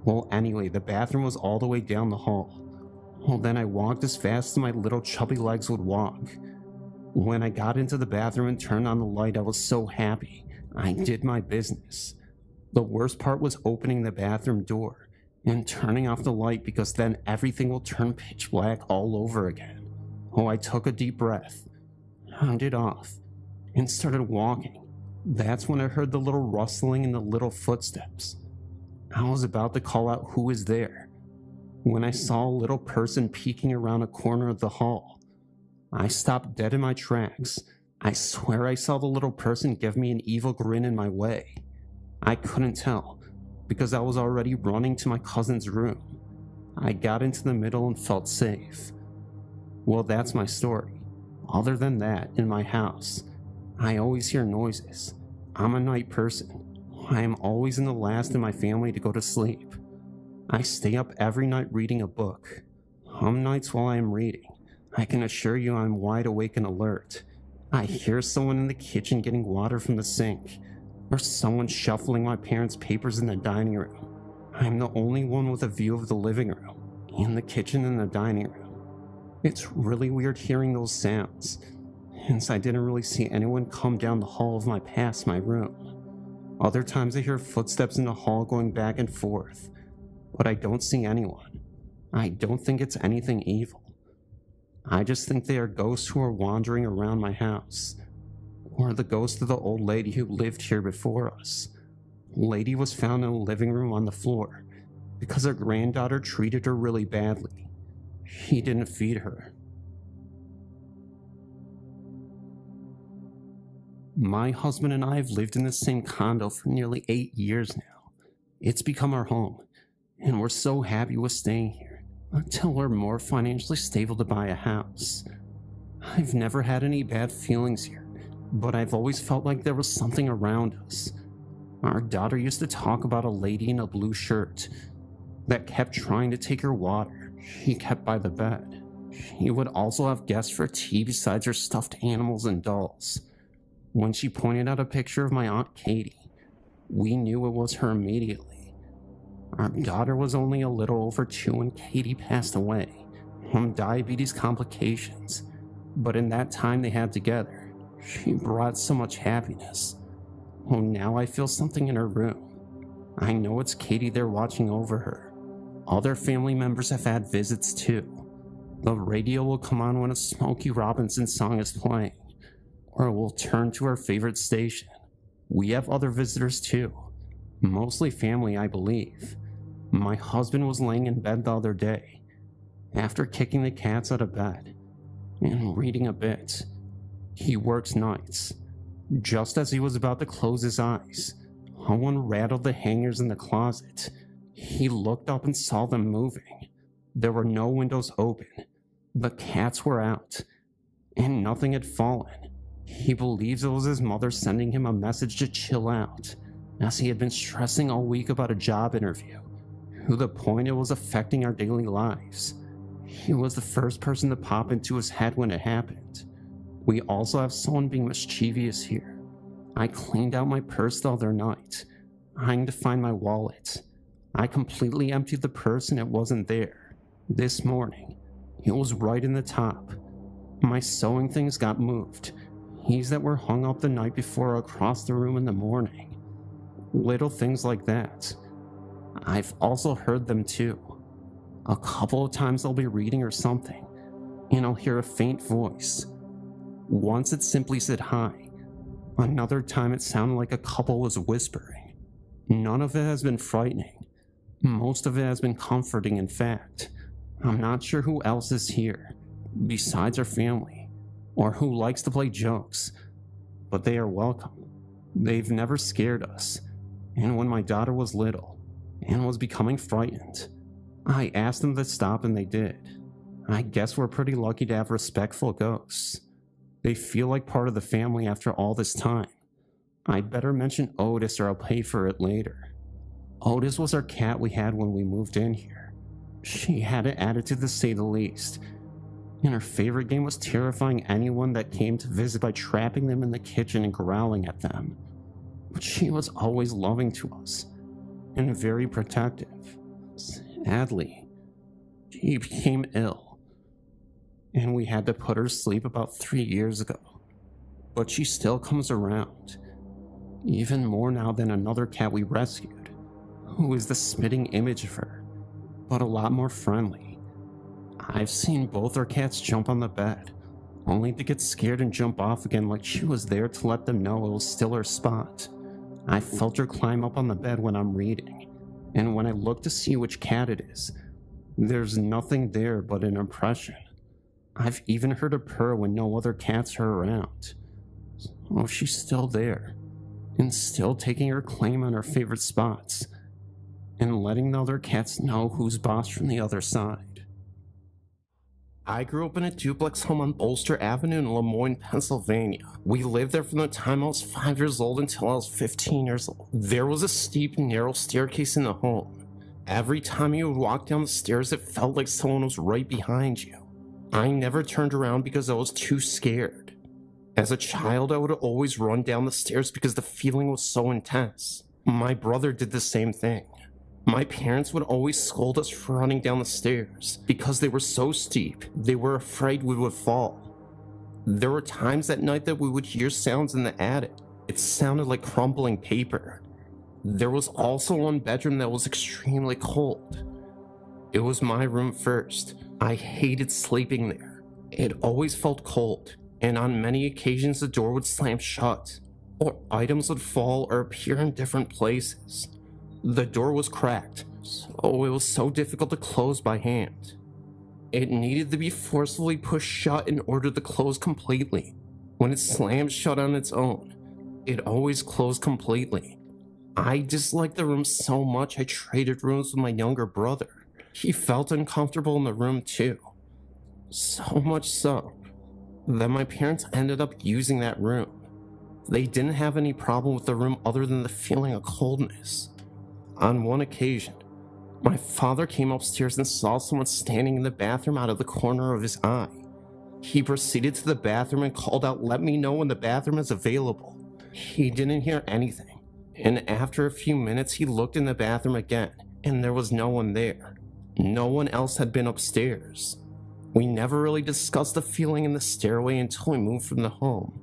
Well, anyway, the bathroom was all the way down the hall. Well, then I walked as fast as my little chubby legs would walk. When I got into the bathroom and turned on the light, I was so happy. I did my business. The worst part was opening the bathroom door and turning off the light, because then everything will turn pitch black all over again. Oh, I took a deep breath, turned it off, and started walking. That's when I heard the little rustling and the little footsteps. I was about to call out who is there when I saw a little person peeking around a corner of the hall. I stopped dead in my tracks. I swear I saw the little person give me an evil grin in my way. I couldn't tell, because I was already running to my cousin's room. I got into the middle and felt safe. Well, that's my story. Other than that, in my house, I always hear noises. I'm a night person. I am always in the last in my family to go to sleep. I stay up every night reading a book. Some nights while I am reading, I can assure you I'm wide awake and alert. I hear someone in the kitchen getting water from the sink, or someone shuffling my parents' papers in the dining room. I'm the only one with a view of the living room, and the kitchen and the dining room. It's really weird hearing those sounds, since I didn't really see anyone come down the hall of my past my room. Other times I hear footsteps in the hall going back and forth, but I don't see anyone. I don't think it's anything evil. I just think they are ghosts who are wandering around my house, or the ghost of the old lady who lived here before us. Lady was found in a living room on the floor because her granddaughter treated her really badly. She didn't feed her. My husband and I have lived in the same condo for nearly 8 years now. It's become our home, and we're so happy with staying here until we're more financially stable to buy a house. I've never had any bad feelings here, but I've always felt like there was something around us. Our daughter used to talk about a lady in a blue shirt that kept trying to take her water she kept by the bed. She would also have guests for tea besides her stuffed animals and dolls. When she pointed out a picture of my Aunt Katie, we knew it was her immediately. Our daughter was only a little over 2 when Katie passed away from diabetes complications, but in that time they had together, she brought so much happiness. Oh, now I feel something in her room. I know it's Katie there watching over her. Other family members have had visits too. The radio will come on when a Smokey Robinson song is playing, or we'll turn to our favorite station. We have other visitors too, mostly family, I believe. My husband was laying in bed the other day, after kicking the cats out of bed, and reading a bit. He works nights. Just as he was about to close his eyes, someone rattled the hangers in the closet. He looked up and saw them moving. There were no windows open. The cats were out, and nothing had fallen. He believes it was his mother sending him a message to chill out, as he had been stressing all week about a job interview, to the point it was affecting our daily lives. He was the first person to pop into his head when it happened. We also have someone being mischievous here. I cleaned out my purse the other night, trying to find my wallet. I completely emptied the purse and it wasn't there. This morning, it was right in the top. My sewing things got moved. Keys that were hung up the night before across the room in the morning. Little things like that. I've also heard them too. A couple of times I'll be reading or something, and I'll hear a faint voice. Once it simply said hi. Another time it sounded like a couple was whispering. None of it has been frightening. Most of it has been comforting, in fact. I'm not sure who else is here, besides our family, or who likes to play jokes, but they are welcome. They've never scared us, and when my daughter was little and was becoming frightened, I asked them to stop and they did. I guess we're pretty lucky to have respectful ghosts. They feel like part of the family after all this time. I'd better mention Otis or I'll pay for it later. Otis was our cat we had when we moved in here. She had an attitude to say the least, and her favorite game was terrifying anyone that came to visit by trapping them in the kitchen and growling at them. But she was always loving to us, and very protective. Sadly, she became ill, and we had to put her to sleep about 3 years ago. But she still comes around, even more now than another cat we rescued, who is the spitting image of her, but a lot more friendly. I've seen both our cats jump on the bed, only to get scared and jump off again like she was there to let them know it was still her spot. I felt her climb up on the bed when I'm reading, and when I look to see which cat it is, there's nothing there but an impression. I've even heard her purr when no other cats are around. Oh, she's still there, and still taking her claim on her favorite spots, and letting the other cats know who's boss from the other side. I grew up in a duplex home on Bolster Avenue in Lemoyne, Pennsylvania. We lived there from the time I was 5 years old until I was 15 years old. There was a steep, narrow staircase in the home. Every time you would walk down the stairs, it felt like someone was right behind you. I never turned around because I was too scared. As a child, I would always run down the stairs because the feeling was so intense. My brother did the same thing. My parents would always scold us for running down the stairs because they were so steep, they were afraid we would fall. There were times at night that we would hear sounds in the attic. It sounded like crumbling paper. There was also one bedroom that was extremely cold. It was my room first. I hated sleeping there. It always felt cold, and on many occasions the door would slam shut, or items would fall or appear in different places. The door was cracked, so it was so difficult to close by hand. It needed to be forcefully pushed shut in order to close completely. When it slammed shut on its own, it always closed completely. I disliked the room so much I traded rooms with my younger brother. He felt uncomfortable in the room too. So much so that my parents ended up using that room. They didn't have any problem with the room other than the feeling of coldness. On one occasion, my father came upstairs and saw someone standing in the bathroom out of the corner of his eye. He proceeded to the bathroom and called out, "Let me know when the bathroom is available." He didn't hear anything, and after a few minutes he looked in the bathroom again, and there was no one there. No one else had been upstairs. We never really discussed the feeling in the stairway until we moved from the home.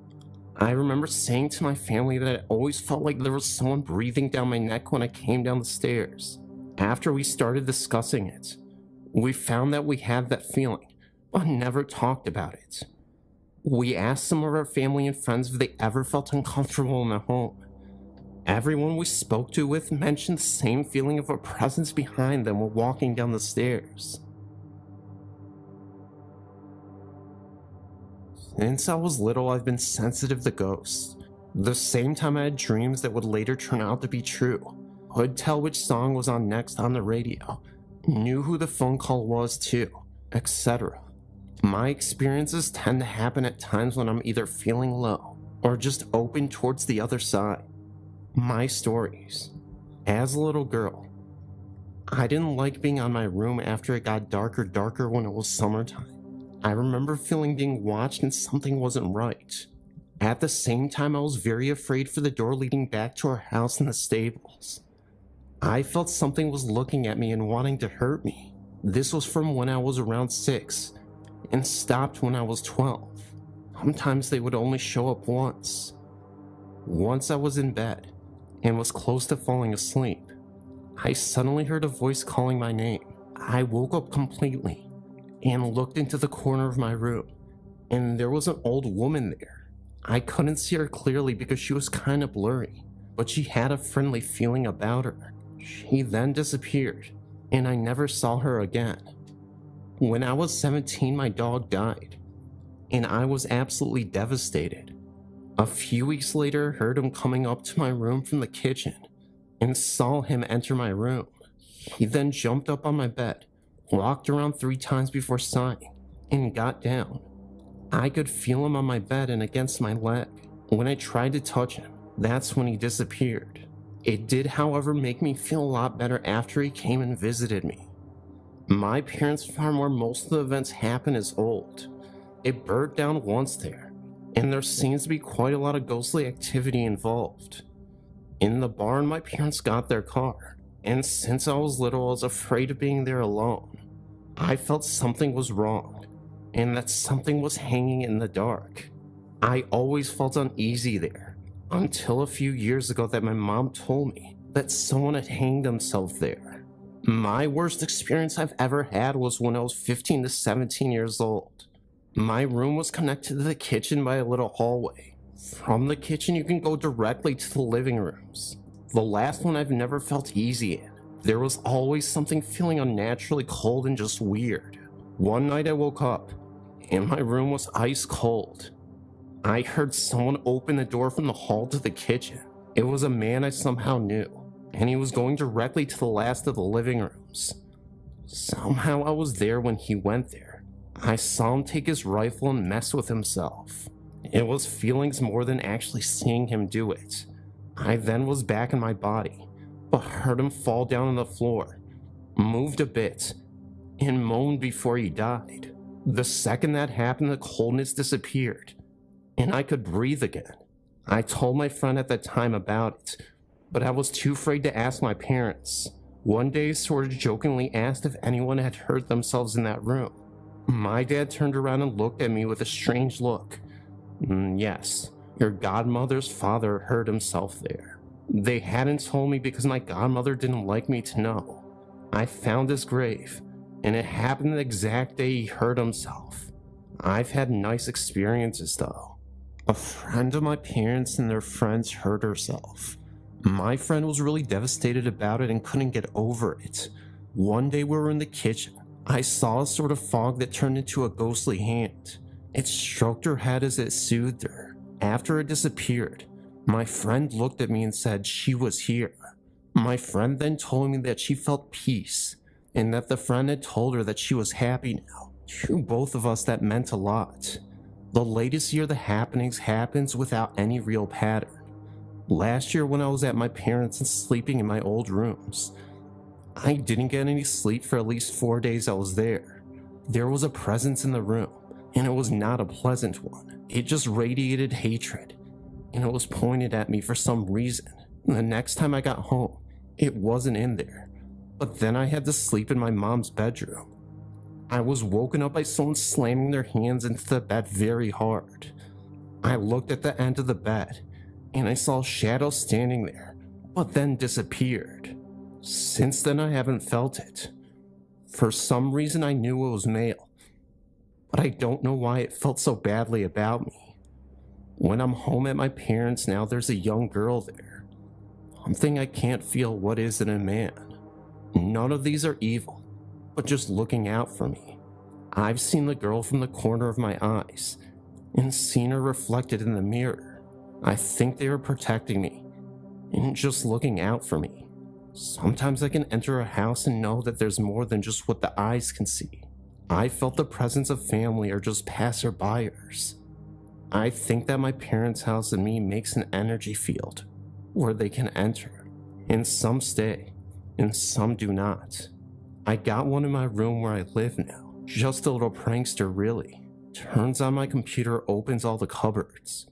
I remember saying to my family that I always felt like there was someone breathing down my neck when I came down the stairs. After we started discussing it, we found that we had that feeling, but never talked about it. We asked some of our family and friends if they ever felt uncomfortable in the home. Everyone we spoke to with mentioned the same feeling of a presence behind them while walking down the stairs. Since I was little, I've been sensitive to ghosts. The same time I had dreams that would later turn out to be true. Could tell which song was on next on the radio, knew who the phone call was too, etc. My experiences tend to happen at times when I'm either feeling low or just open towards the other side. My stories. As a little girl, I didn't like being on my room after it got darker when it was summertime. I remember feeling being watched and something wasn't right. At the same time, I was very afraid for the door leading back to our house in the stables. I felt something was looking at me and wanting to hurt me. This was from when I was around 6 and stopped when I was 12. Sometimes they would only show up once. Once I was in bed and was close to falling asleep. I suddenly heard a voice calling my name. I woke up completely and looked into the corner of my room, and there was an old woman there. I couldn't see her clearly because she was kind of blurry, but she had a friendly feeling about her. She then disappeared, and I never saw her again. When I was 17, my dog died, and I was absolutely devastated. A few weeks later, I heard him coming up to my room from the kitchen and saw him enter my room. He then jumped up on my bed, walked around 3 times before sighing, and got down. I could feel him on my bed and against my leg. When I tried to touch him, that's when he disappeared. It did, however, make me feel a lot better after he came and visited me. My parents' farm where most of the events happen is old. It burnt down once there, and there seems to be quite a lot of ghostly activity involved. In the barn, my parents got their car, And since I was little, I was afraid of being there alone. I felt something was wrong, and that something was hanging in the dark. I always felt uneasy there, until a few years ago that my mom told me that someone had hanged themselves there. My worst experience I've ever had was when I was 15 to 17 years old. My room was connected to the kitchen by a little hallway. From the kitchen, you can go directly to the living rooms. The last one I've never felt easy in. There was always something feeling unnaturally cold and just weird. One night I woke up, and my room was ice cold. I heard someone open the door from the hall to the kitchen. It was a man I somehow knew, and he was going directly to the last of the living rooms. Somehow I was there when he went there. I saw him take his rifle and mess with himself. It was feelings more than actually seeing him do it. I then was back in my body, but heard him fall down on the floor, moved a bit, and moaned before he died. The second that happened, the coldness disappeared, and I could breathe again. I told my friend at the time about it, but I was too afraid to ask my parents. One day, sort of jokingly asked if anyone had hurt themselves in that room. My dad turned around and looked at me with a strange look. Yes, your godmother's father hurt himself there. They hadn't told me because my godmother didn't like me to know. I found his grave, and it happened the exact day he hurt himself. I've had nice experiences though. A friend of my parents and their friends hurt herself. My friend was really devastated about it and couldn't get over it. One day we were in the kitchen. I saw a sort of fog that turned into a ghostly hand. It stroked her head as it soothed her. After it disappeared, my friend looked at me and said she was here. My friend then told me that she felt peace, and that the friend had told her that she was happy now. To both of us, that meant a lot. The latest year the happenings happens without any real pattern. Last year when I was at my parents' and sleeping in my old rooms, I didn't get any sleep for at least 4 days I was there. There was a presence in the room, and it was not a pleasant one. It just radiated hatred, and it was pointed at me for some reason. The next time I got home, it wasn't in there, but then I had to sleep in my mom's bedroom. I was woken up by someone slamming their hands into the bed very hard. I looked at the end of the bed, and I saw a shadow standing there, but then disappeared. Since then, I haven't felt it. For some reason, I knew it was male, but I don't know why it felt so badly about me. When I'm home at my parents' now, there's a young girl there. Something I can't feel what is in a man. None of these are evil, but just looking out for me. I've seen the girl from the corner of my eyes, and seen her reflected in the mirror. I think they are protecting me, and just looking out for me. Sometimes I can enter a house and know that there's more than just what the eyes can see. I felt the presence of family or just passerbyers. I think that my parents' house and me makes an energy field where they can enter, and some stay, and some do not. I got one in my room where I live now. Just a little prankster, really. Turns on my computer, opens all the cupboards.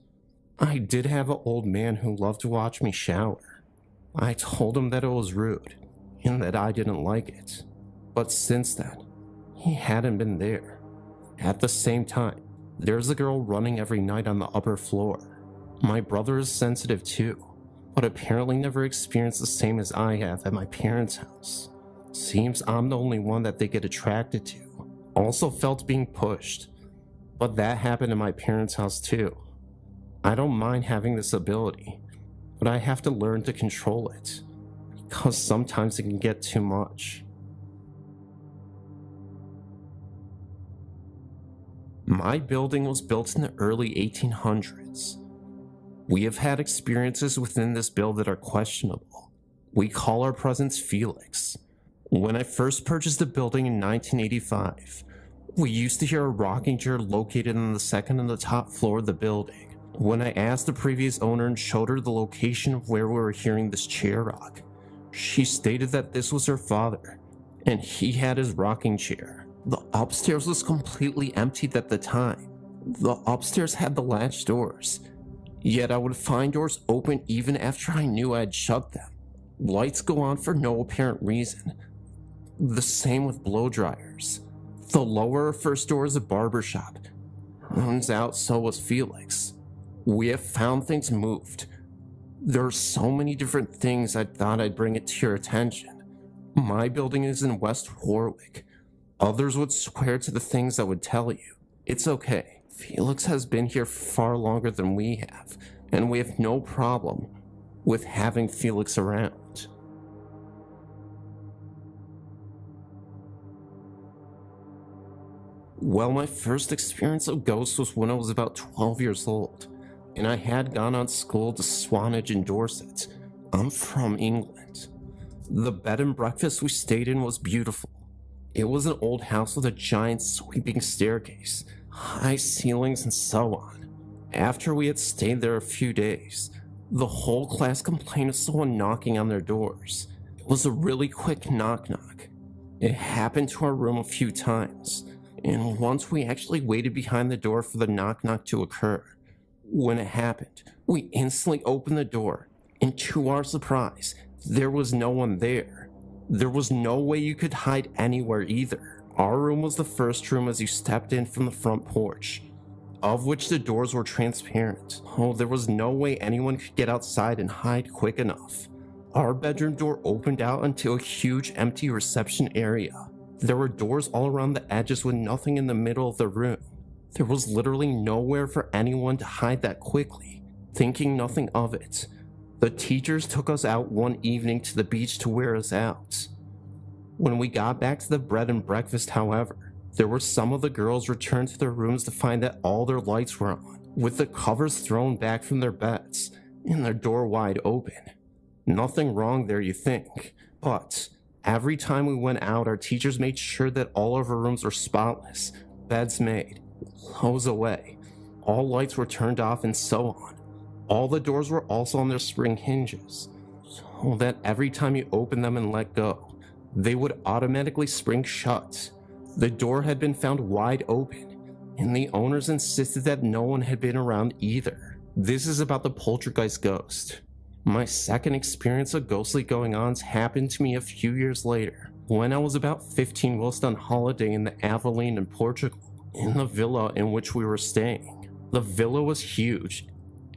I did have an old man who loved to watch me shower. I told him that it was rude, and that I didn't like it. But since then, he hadn't been there. At the same time, there's a girl running every night on the upper floor. My brother is sensitive too, but apparently never experienced the same as I have at my parents' house. Seems I'm the only one that they get attracted to. Also felt being pushed, but that happened in my parents' house too. I don't mind having this ability, but I have to learn to control it, because sometimes it can get too much. My building was built in the early 1800s. We have had experiences within this build that are questionable. We call our presence Felix. When I first purchased the building in 1985, we used to hear a rocking chair located on the second and the top floor of the building. When I asked the previous owner and showed her the location of where we were hearing this chair rock, she stated that this was her father, and he had his rocking chair. The upstairs was completely emptied at the time. The upstairs had the latch doors, yet I would find doors open even after I knew I had shut them. Lights go on for no apparent reason. The same with blow dryers. The lower first door is a barber shop. Turns out so was Felix. We have found things moved. There are so many different things I thought I'd bring it to your attention. My building is in West Warwick. Others would swear to the things I would tell you. It's okay. Felix has been here far longer than we have, and we have no problem with having Felix around. Well, my first experience of ghosts was when I was about 12 years old, and I had gone on school to Swanage in Dorset. I'm from England. The bed and breakfast we stayed in was beautiful. It was an old house with a giant sweeping staircase, high ceilings, and so on. After we had stayed there a few days, the whole class complained of someone knocking on their doors. It was a really quick knock-knock. It happened to our room a few times, and once we actually waited behind the door for the knock-knock to occur. When it happened, we instantly opened the door, and to our surprise, there was no one there. There was no way you could hide anywhere either. Our room was the first room as you stepped in from the front porch, of which the doors were transparent. Oh, there was no way anyone could get outside and hide quick enough. Our bedroom door opened out into a huge empty reception area. There were doors all around the edges with nothing in the middle of the room. There was literally nowhere for anyone to hide that quickly. Thinking nothing of it, the teachers took us out one evening to the beach to wear us out. When we got back to the bread and breakfast, however, there were some of the girls returned to their rooms to find that all their lights were on, with the covers thrown back from their beds, and their door wide open. Nothing wrong there, you think, but every time we went out, our teachers made sure that all of our rooms were spotless, beds made, clothes away, all lights were turned off, and so on. All the doors were also on their spring hinges, so that every time you open them and let go, they would automatically spring shut. The door had been found wide open, and the owners insisted that no one had been around either. This is about the poltergeist ghost. My second experience of ghostly goings-ons happened to me a few years later, when I was about 15 whilst on holiday in the Aveline in Portugal, in the villa in which we were staying. The villa was huge,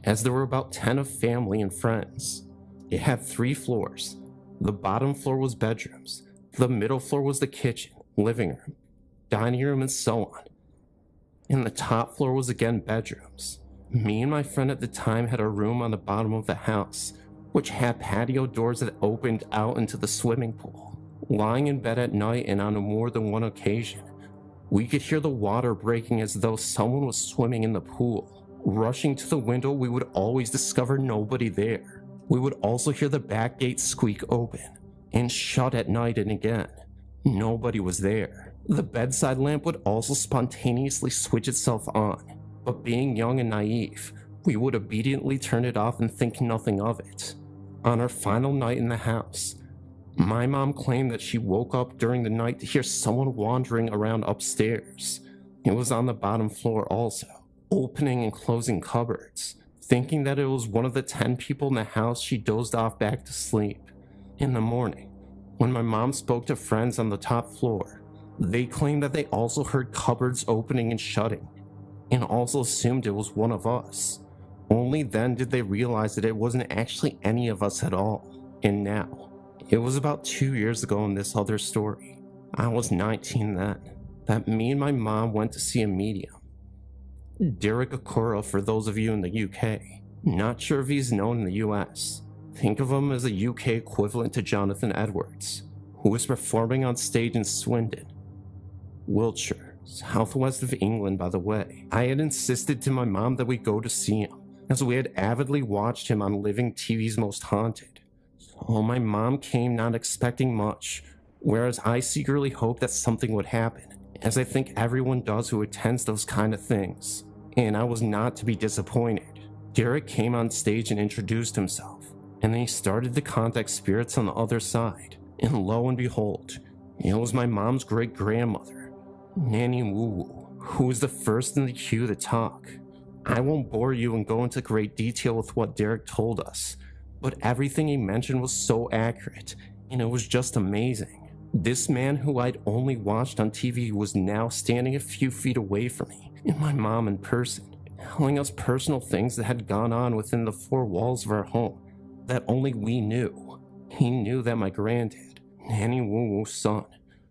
as there were about 10 of family and friends. It had 3 floors. The bottom floor was bedrooms. The middle floor was the kitchen, living room, dining room, and so on. And the top floor was again bedrooms. Me and my friend at the time had a room on the bottom of the house, which had patio doors that opened out into the swimming pool. Lying in bed at night and on more than one occasion, we could hear the water breaking as though someone was swimming in the pool. Rushing to the window, we would always discover nobody there. We would also hear the back gate squeak open and shut at night, and again, nobody was there. The bedside lamp would also spontaneously switch itself on, but being young and naive, we would obediently turn it off and think nothing of it. On our final night in the house, my mom claimed that she woke up during the night to hear someone wandering around upstairs. It was on the bottom floor also, opening and closing cupboards. Thinking that it was one of the 10 people in the house, she dozed off back to sleep. In the morning, when my mom spoke to friends on the top floor, they claimed that they also heard cupboards opening and shutting, and also assumed it was one of us. Only then did they realize that it wasn't actually any of us at all. And now, it was about 2 years ago in this other story, I was 19 then, that me and my mom went to see a medium. Derek Akura, for those of you in the UK. Not sure if he's known in the US. Think of him as a UK equivalent to Jonathan Edwards, who was performing on stage in Swindon, Wiltshire, southwest of England, by the way. I had insisted to my mom that we go to see him, as we had avidly watched him on Living TV's Most Haunted. So my mom came not expecting much, whereas I secretly hoped that something would happen, as I think everyone does who attends those kind of things, and I was not to be disappointed. Derek came on stage and introduced himself, and then he started to contact spirits on the other side, and lo and behold, it was my mom's great-grandmother, Nanny Woo, who was the first in the queue to talk. I won't bore you and go into great detail with what Derek told us, but everything he mentioned was so accurate, and it was just amazing. This man who I'd only watched on TV was now standing a few feet away from me, and my mom in person, telling us personal things that had gone on within the four walls of our home that only we knew. He knew that my granddad, Nanny Woo Woo's son,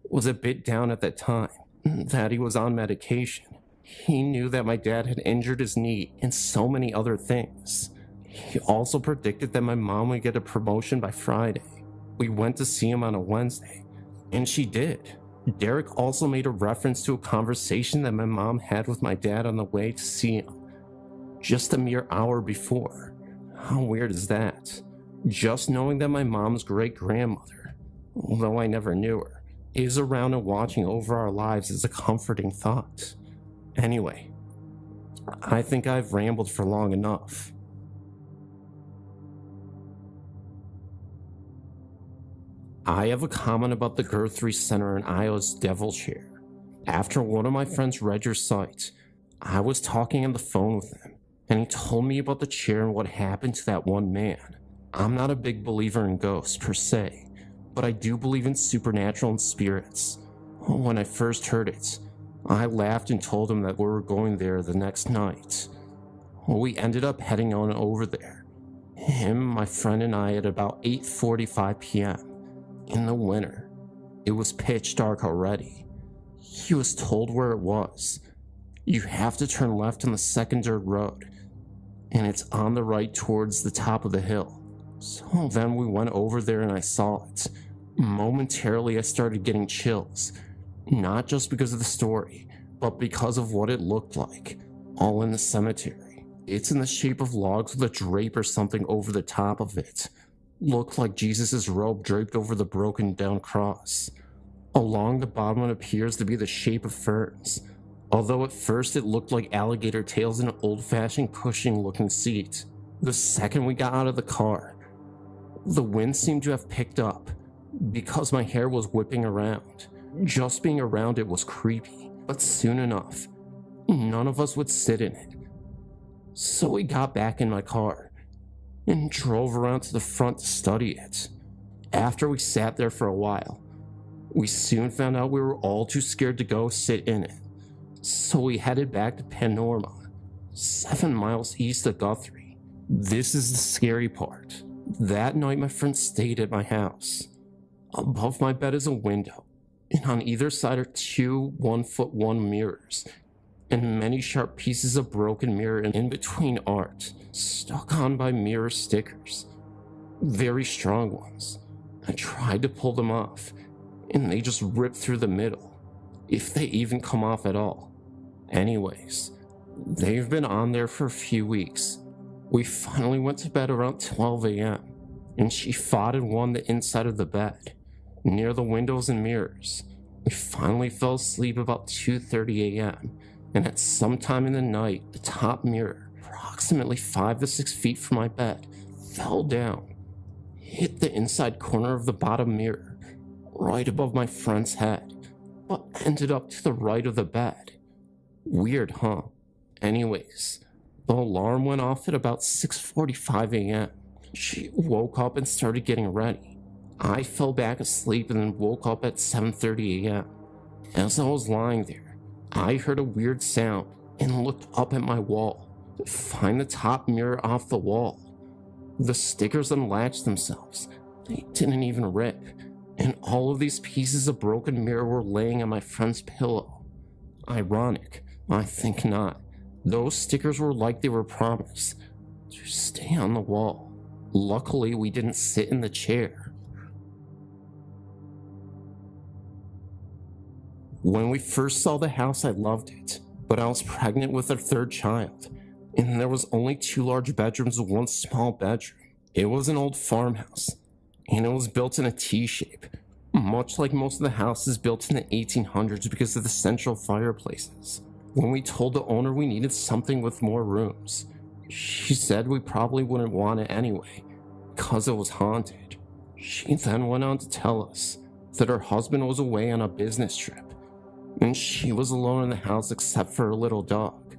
was a bit down at that time, that he was on medication. He knew that my dad had injured his knee and so many other things. He also predicted that my mom would get a promotion by Friday. We went to see him on a Wednesday, and she did. Derek also made a reference to a conversation that my mom had with my dad on the way to see him, just a mere hour before. How weird is that? Just knowing that my mom's great-grandmother, although I never knew her, is around and watching over our lives is a comforting thought. Anyway, I think I've rambled for long enough. I have a comment about the Guthrie Center in Iowa's Devil Chair. After one of my friends read your site, I was talking on the phone with him, and he told me about the chair and what happened to that one man. I'm not a big believer in ghosts per se, but I do believe in supernatural and spirits. When I first heard it, I laughed and told him that we were going there the next night. We ended up heading on over there. Him, my friend, and I at about 8:45 p.m. in the winter. It was pitch dark already. He was told where it was. You have to turn left on the second dirt road, and it's on the right towards the top of the hill. So then we went over there and I saw it. Momentarily I started getting chills, not just because of the story, but because of what it looked like, all in the cemetery. It's in the shape of logs with a drape or something over the top of it. Looked like Jesus' robe draped over the broken down cross. Along the bottom it appears to be the shape of ferns, although at first it looked like alligator tails in an old-fashioned cushioning-looking seat. The second we got out of the car, the wind seemed to have picked up, because my hair was whipping around. Just being around it was creepy, but soon enough, none of us would sit in it. So we got back in my car and drove around to the front to study it. After we sat there for a while, we soon found out we were all too scared to go sit in it. So we headed back to Panorama, 7 miles east of Guthrie. This is the scary part. That night my friend stayed at my house. Above my bed is a window, and on either side are 2 1-foot-1 mirrors, and many sharp pieces of broken mirror in between art, stuck on by mirror stickers. Very strong ones. I tried to pull them off, and they just ripped through the middle, if they even come off at all. Anyways, they've been on there for a few weeks. We finally went to bed around 12 a.m., and she fought and won the inside of the bed, near the windows and mirrors. We finally fell asleep about 2:30 a.m., and at some time in the night, the top mirror, approximately 5 to 6 feet from my bed, fell down, hit the inside corner of the bottom mirror, right above my friend's head, but ended up to the right of the bed. Weird, huh? Anyways, the alarm went off at about 6:45 a.m. She woke up and started getting ready. I fell back asleep and then woke up at 7:30 a.m. As I was lying there, I heard a weird sound and looked up at my wall to find the top mirror off the wall. The stickers unlatched themselves. They didn't even rip, and all of these pieces of broken mirror were laying on my friend's pillow. Ironic, I think not. Those stickers were like they were promised to stay on the wall. Luckily, we didn't sit in the chair. When we first saw the house, I loved it, but I was pregnant with our third child, and there was only 2 large bedrooms and 1 small bedroom. It was an old farmhouse, and it was built in a T-shape, much like most of the houses built in the 1800s because of the central fireplaces. When we told the owner we needed something with more rooms, she said we probably wouldn't want it anyway, because it was haunted. She then went on to tell us that her husband was away on a business trip, and she was alone in the house except for her little dog.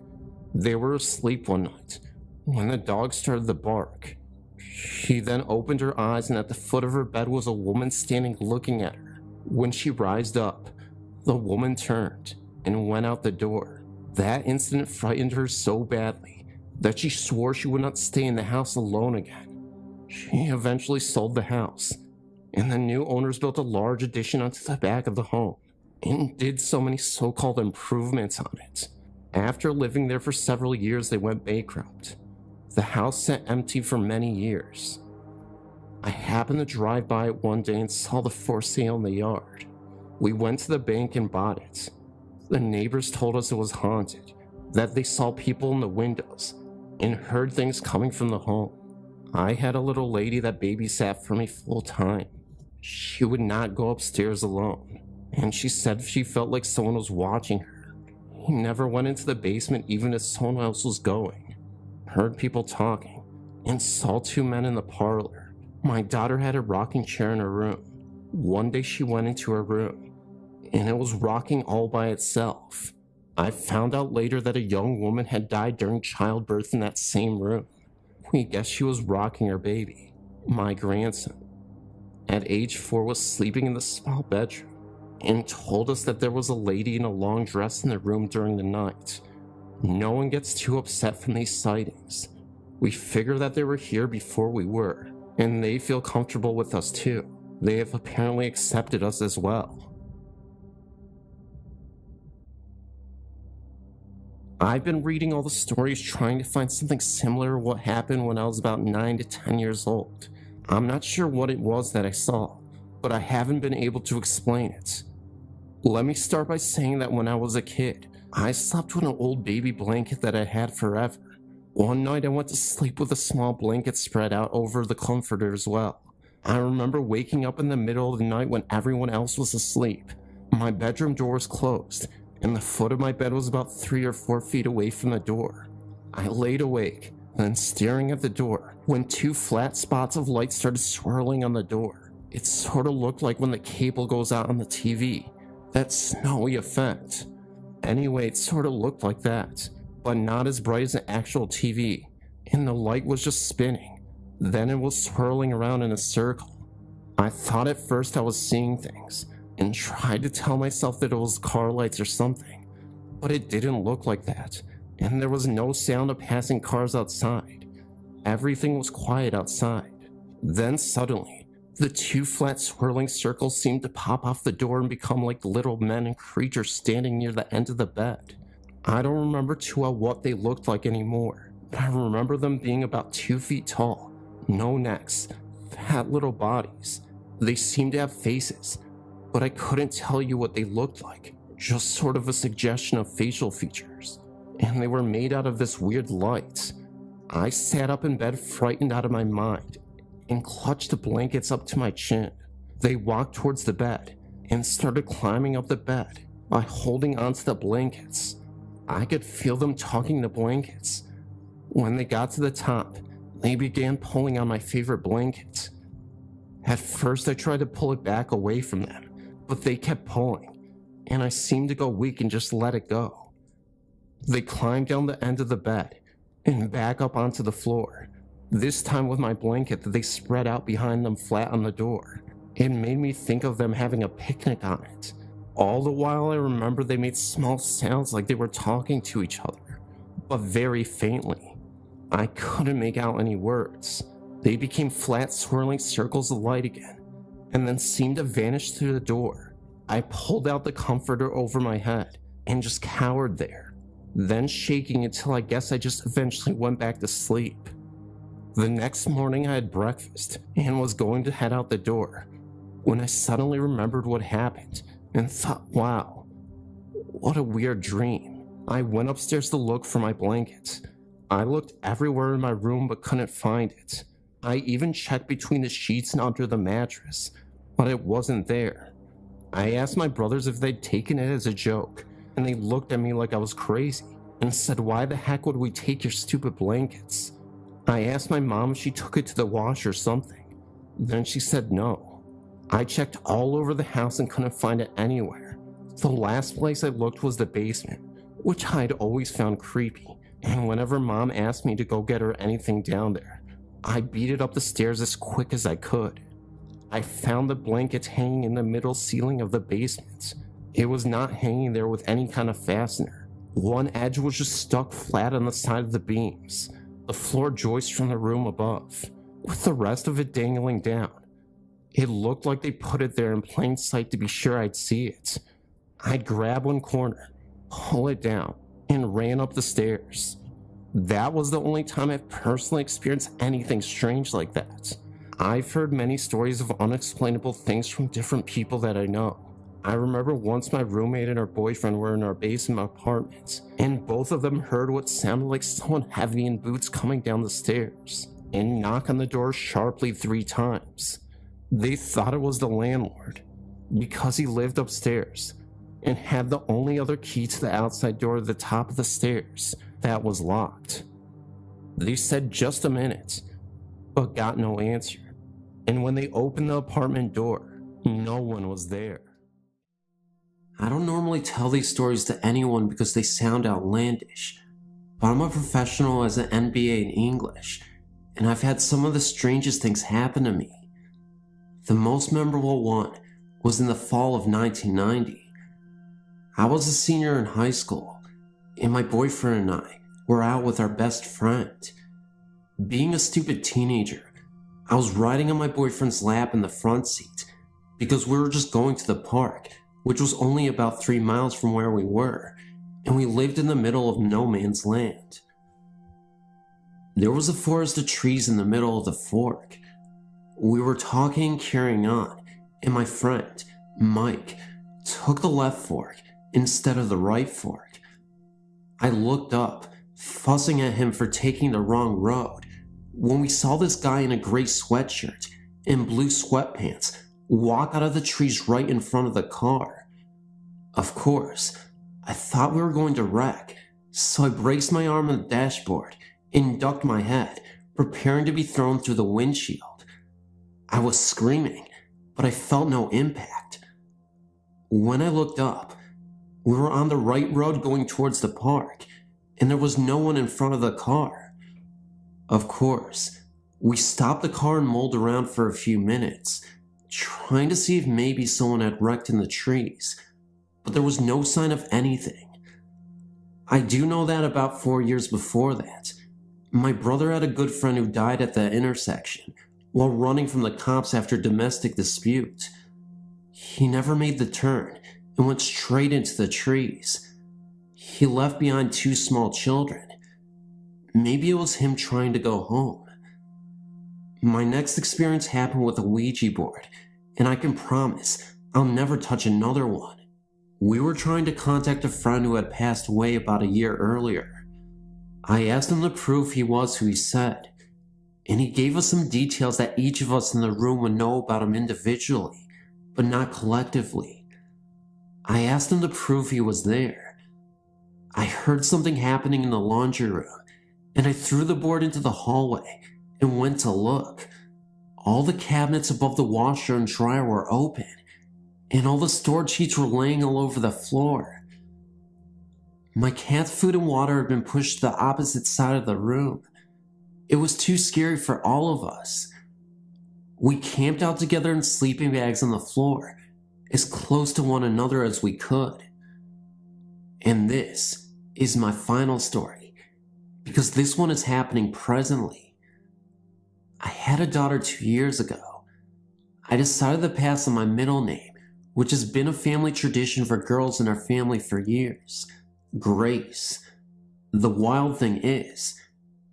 They were asleep one night when the dog started to bark, She then opened her eyes, and at the foot of her bed was a woman standing looking at her. When she rised up, the woman turned and went out the door. That incident frightened her so badly that she swore she would not stay in the house alone again. She eventually sold the house, and the new owners built a large addition onto the back of the home and did so many so-called improvements on it. After living there for several years, they went bankrupt. The house sat empty for many years. I happened to drive by it one day and saw the for sale in the yard. We went to the bank and bought it. The neighbors told us it was haunted, that they saw people in the windows and heard things coming from the home. I had a little lady that babysat for me full time. She would not go upstairs alone, and she said she felt like someone was watching her. He never went into the basement even if someone else was going. Heard people talking, and saw two men in the parlor. My daughter had a rocking chair in her room. One day she went into her room, and it was rocking all by itself. I found out later that a young woman had died during childbirth in that same room. We guessed she was rocking her baby, my grandson. At age 4 was sleeping in the small bedroom, and told us that there was a lady in a long dress in the room during the night. No one gets too upset from these sightings. We figure that they were here before we were, and they feel comfortable with us too. They have apparently accepted us as well. I've been reading all the stories trying to find something similar to what happened when I was about 9 to 10 years old. I'm not sure what it was that I saw, but I haven't been able to explain it. Let me start by saying that when I was a kid, I slept with an old baby blanket that I had forever. One night I went to sleep with a small blanket spread out over the comforter as well. I remember waking up in the middle of the night when everyone else was asleep. My bedroom door was closed, and the foot of my bed was about 3 or 4 feet away from the door. I laid awake, then staring at the door, when 2 flat spots of light started swirling on the door. It sort of looked like when the cable goes out on the TV, that snowy effect. Anyway, it sort of looked like that, but not as bright as an actual TV, and the light was just spinning. Then it was swirling around in a circle. I thought at first I was seeing things, and tried to tell myself that it was car lights or something, but it didn't look like that, and there was no sound of passing cars outside. Everything was quiet outside. Then suddenly, the 2 flat swirling circles seemed to pop off the door and become like little men and creatures standing near the end of the bed. I don't remember too well what they looked like anymore, but I remember them being about 2 feet tall, no necks, fat little bodies. They seemed to have faces, but I couldn't tell you what they looked like, just sort of a suggestion of facial features. And they were made out of this weird light. I sat up in bed frightened out of my mind and clutched the blankets up to my chin. They walked towards the bed and started climbing up the bed by holding onto the blankets. I could feel them tugging the blankets. When they got to the top, they began pulling on my favorite blanket. At first I tried to pull it back away from them, but they kept pulling, and I seemed to go weak and just let it go. They climbed down the end of the bed and back up onto the floor, this time with my blanket that they spread out behind them flat on the door. It made me think of them having a picnic on it. All the while I remember they made small sounds like they were talking to each other, but very faintly. I couldn't make out any words. They became flat swirling circles of light again, and then seemed to vanish through the door. I pulled out the comforter over my head and just cowered there, then shaking until I guess I just eventually went back to sleep. The next morning I had breakfast and was going to head out the door when I suddenly remembered what happened and thought, wow, what a weird dream. I went upstairs to look for my blanket. I looked everywhere in my room but couldn't find it. I even checked between the sheets and under the mattress, but it wasn't there. I asked my brothers if they'd taken it as a joke, and they looked at me like I was crazy and said, why the heck would we take your stupid blankets? I asked my mom if she took it to the wash or something. Then she said no. I checked all over the house and couldn't find it anywhere. The last place I looked was the basement, which I'd always found creepy, and whenever mom asked me to go get her anything down there, I beat it up the stairs as quick as I could. I found the blankets hanging in the middle ceiling of the basement. It was not hanging there with any kind of fastener. One edge was just stuck flat on the side of the beams, the floor joist from the room above, with the rest of it dangling down. It looked like they put it there in plain sight to be sure I'd see it. I'd grab one corner, pull it down, and ran up the stairs. That was the only time I've personally experienced anything strange like that. I've heard many stories of unexplainable things from different people that I know. I remember once my roommate and her boyfriend were in our basement apartment, and both of them heard what sounded like someone heavy in boots coming down the stairs, and knock on the door sharply 3 times. They thought it was the landlord, because he lived upstairs, and had the only other key to the outside door at the top of the stairs that was locked. They said just a minute, but got no answer. And when they opened the apartment door, no one was there. I don't normally tell these stories to anyone because they sound outlandish, but I'm a professional as an MBA in English, and I've had some of the strangest things happen to me. The most memorable one was in the fall of 1990. I was a senior in high school, and my boyfriend and I were out with our best friend. Being a stupid teenager, I was riding on my boyfriend's lap in the front seat because we were just going to the park, which was only about 3 miles from where we were, and we lived in the middle of no man's land. There was a forest of trees in the middle of the fork. We were talking and carrying on, and my friend, Mike, took the left fork instead of the right fork. I looked up, fussing at him for taking the wrong road, when we saw this guy in a gray sweatshirt and blue sweatpants walk out of the trees right in front of the car. Of course, I thought we were going to wreck, so I braced my arm on the dashboard and ducked my head, preparing to be thrown through the windshield. I was screaming, but I felt no impact. When I looked up, we were on the right road going towards the park, and there was no one in front of the car. Of course, we stopped the car and mulled around for a few minutes, trying to see if maybe someone had wrecked in the trees, but there was no sign of anything. I do know that about 4 years before that, my brother had a good friend who died at the intersection while running from the cops after domestic dispute. He never made the turn and went straight into the trees. He left behind 2 small children. Maybe it was him trying to go home. My next experience happened with a Ouija board, and I can promise I'll never touch another one. We were trying to contact a friend who had passed away about a year earlier. I asked him to prove he was who he said, and he gave us some details that each of us in the room would know about him individually, but not collectively. I asked him to prove he was there. I heard something happening in the laundry room, and I threw the board into the hallway and went to look. All the cabinets above the washer and dryer were open, and all the storage sheets were laying all over the floor. My cat's food and water had been pushed to the opposite side of the room. It was too scary for all of us. We camped out together in sleeping bags on the floor, as close to one another as we could. And this is my final story, because this one is happening presently. I had a daughter 2 years ago. I decided to pass on my middle name, which has been a family tradition for girls in our family for years, Grace. The wild thing is,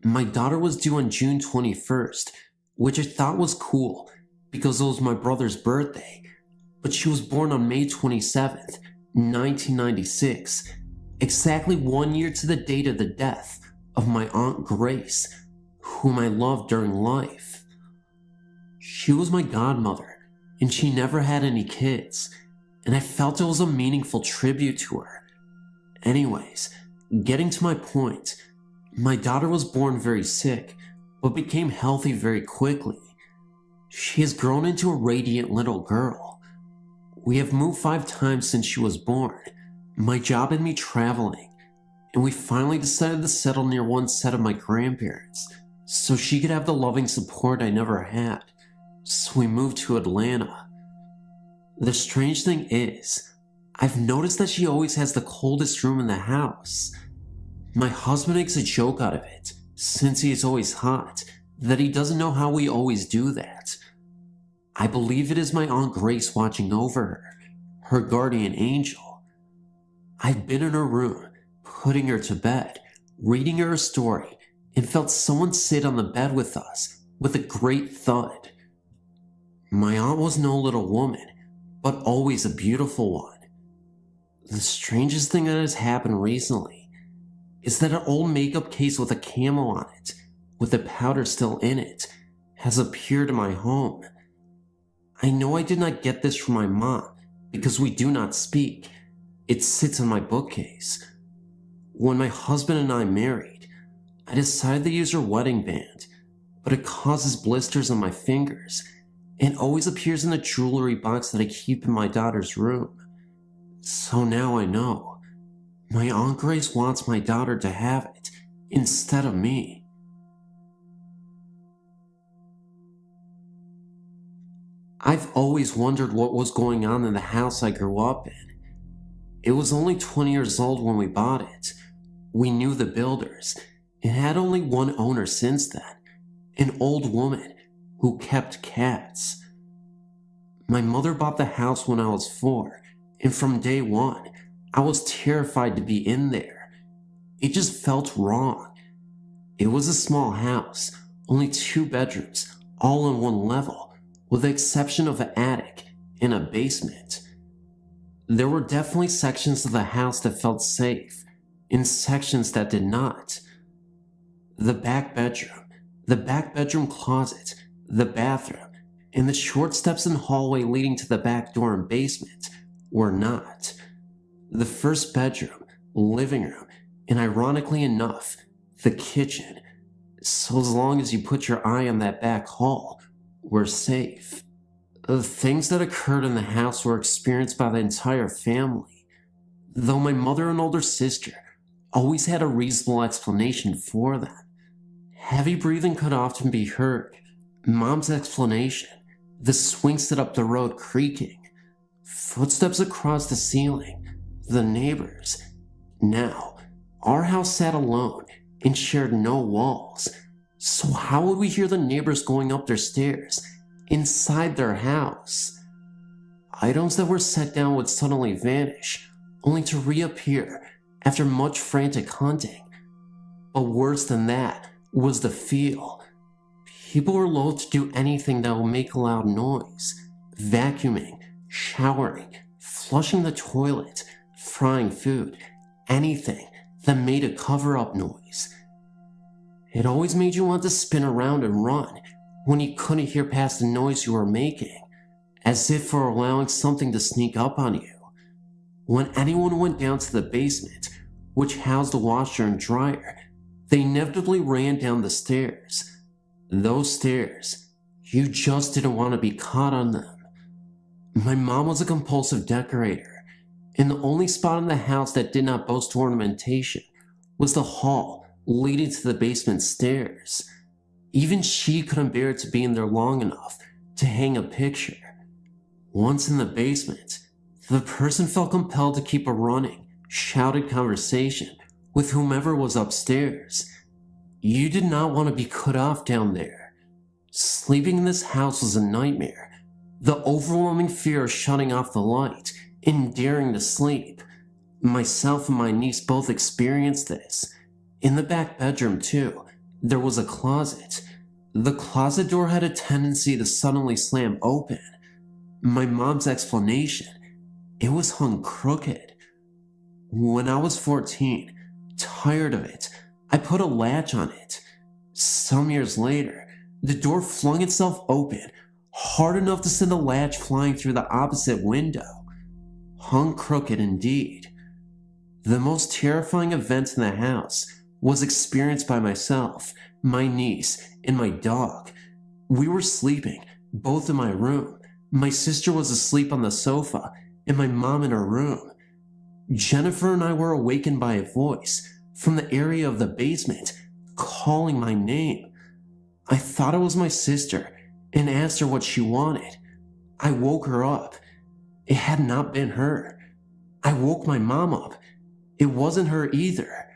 my daughter was due on June 21st, which I thought was cool because it was my brother's birthday, but she was born on May 27th, 1996, exactly 1 year to the date of the death of my Aunt Grace, whom I loved during life. She was my godmother, and she never had any kids, and I felt it was a meaningful tribute to her. Anyways, getting to my point, my daughter was born very sick, but became healthy very quickly. She has grown into a radiant little girl. We have moved 5 times since she was born, my job and me traveling, and we finally decided to settle near one set of my grandparents, so she could have the loving support I never had. So we moved to Atlanta. The strange thing is, I've noticed that she always has the coldest room in the house. My husband makes a joke out of it, since he is always hot, that he doesn't know how we always do that. I believe it is my Aunt Grace watching over her guardian angel. I've been in her room, putting her to bed, reading her a story, and felt someone sit on the bed with us with a great thud. My aunt was no little woman, but always a beautiful one. The strangest thing that has happened recently is that an old makeup case with a camo on it, with the powder still in it, has appeared in my home. I know I did not get this from my mom because we do not speak. It sits in my bookcase. When my husband and I married, I decided to use her wedding band, but it causes blisters on my fingers and always appears in the jewelry box that I keep in my daughter's room. So now I know. My Aunt Grace wants my daughter to have it instead of me. I've always wondered what was going on in the house I grew up in. It was only 20 years old when we bought it. We knew the builders. It had only one owner since then, an old woman who kept cats. My mother bought the house when I was 4, and from day one, I was terrified to be in there. It just felt wrong. It was a small house, only 2 bedrooms, all on one level, with the exception of an attic and a basement. There were definitely sections of the house that felt safe, and sections that did not. The back bedroom closet, the bathroom, and the short steps and hallway leading to the back door and basement were not. The first bedroom, living room, and ironically enough, the kitchen, so as long as you put your eye on that back hall, were safe. The things that occurred in the house were experienced by the entire family, though my mother and older sister always had a reasonable explanation for them. Heavy breathing could often be heard. Mom's explanation, the swing set up the road creaking, footsteps across the ceiling, the neighbors. Now, our house sat alone and shared no walls, so how would we hear the neighbors going up their stairs inside their house? Items that were set down would suddenly vanish, only to reappear after much frantic hunting. But worse than that was the feel. People were loath to do anything that would make a loud noise. Vacuuming, showering, flushing the toilet, frying food, anything that made a cover-up noise. It always made you want to spin around and run when you couldn't hear past the noise you were making, as if for allowing something to sneak up on you. When anyone went down to the basement, which housed the washer and dryer, they inevitably ran down the stairs. Those stairs, you just didn't want to be caught on them. My mom was a compulsive decorator, and the only spot in the house that did not boast ornamentation was the hall leading to the basement stairs. Even she couldn't bear to be in there long enough to hang a picture. Once in the basement, the person felt compelled to keep a running, shouted conversation with whomever was upstairs. You did not want to be cut off down there. Sleeping in this house was a nightmare. The overwhelming fear of shutting off the light and daring to sleep. Myself and my niece both experienced this. In the back bedroom, too, there was a closet. The closet door had a tendency to suddenly slam open. My mom's explanation, it was hung crooked. When I was 14, tired of it, I put a latch on it. Some years later, the door flung itself open, hard enough to send the latch flying through the opposite window. Hung crooked indeed. The most terrifying event in the house was experienced by myself, my niece, and my dog. We were sleeping, both in my room. My sister was asleep on the sofa, and my mom in her room. Jennifer and I were awakened by a voice from the area of the basement, calling my name. I thought it was my sister and asked her what she wanted. I woke her up. It had not been her. I woke my mom up. It wasn't her either.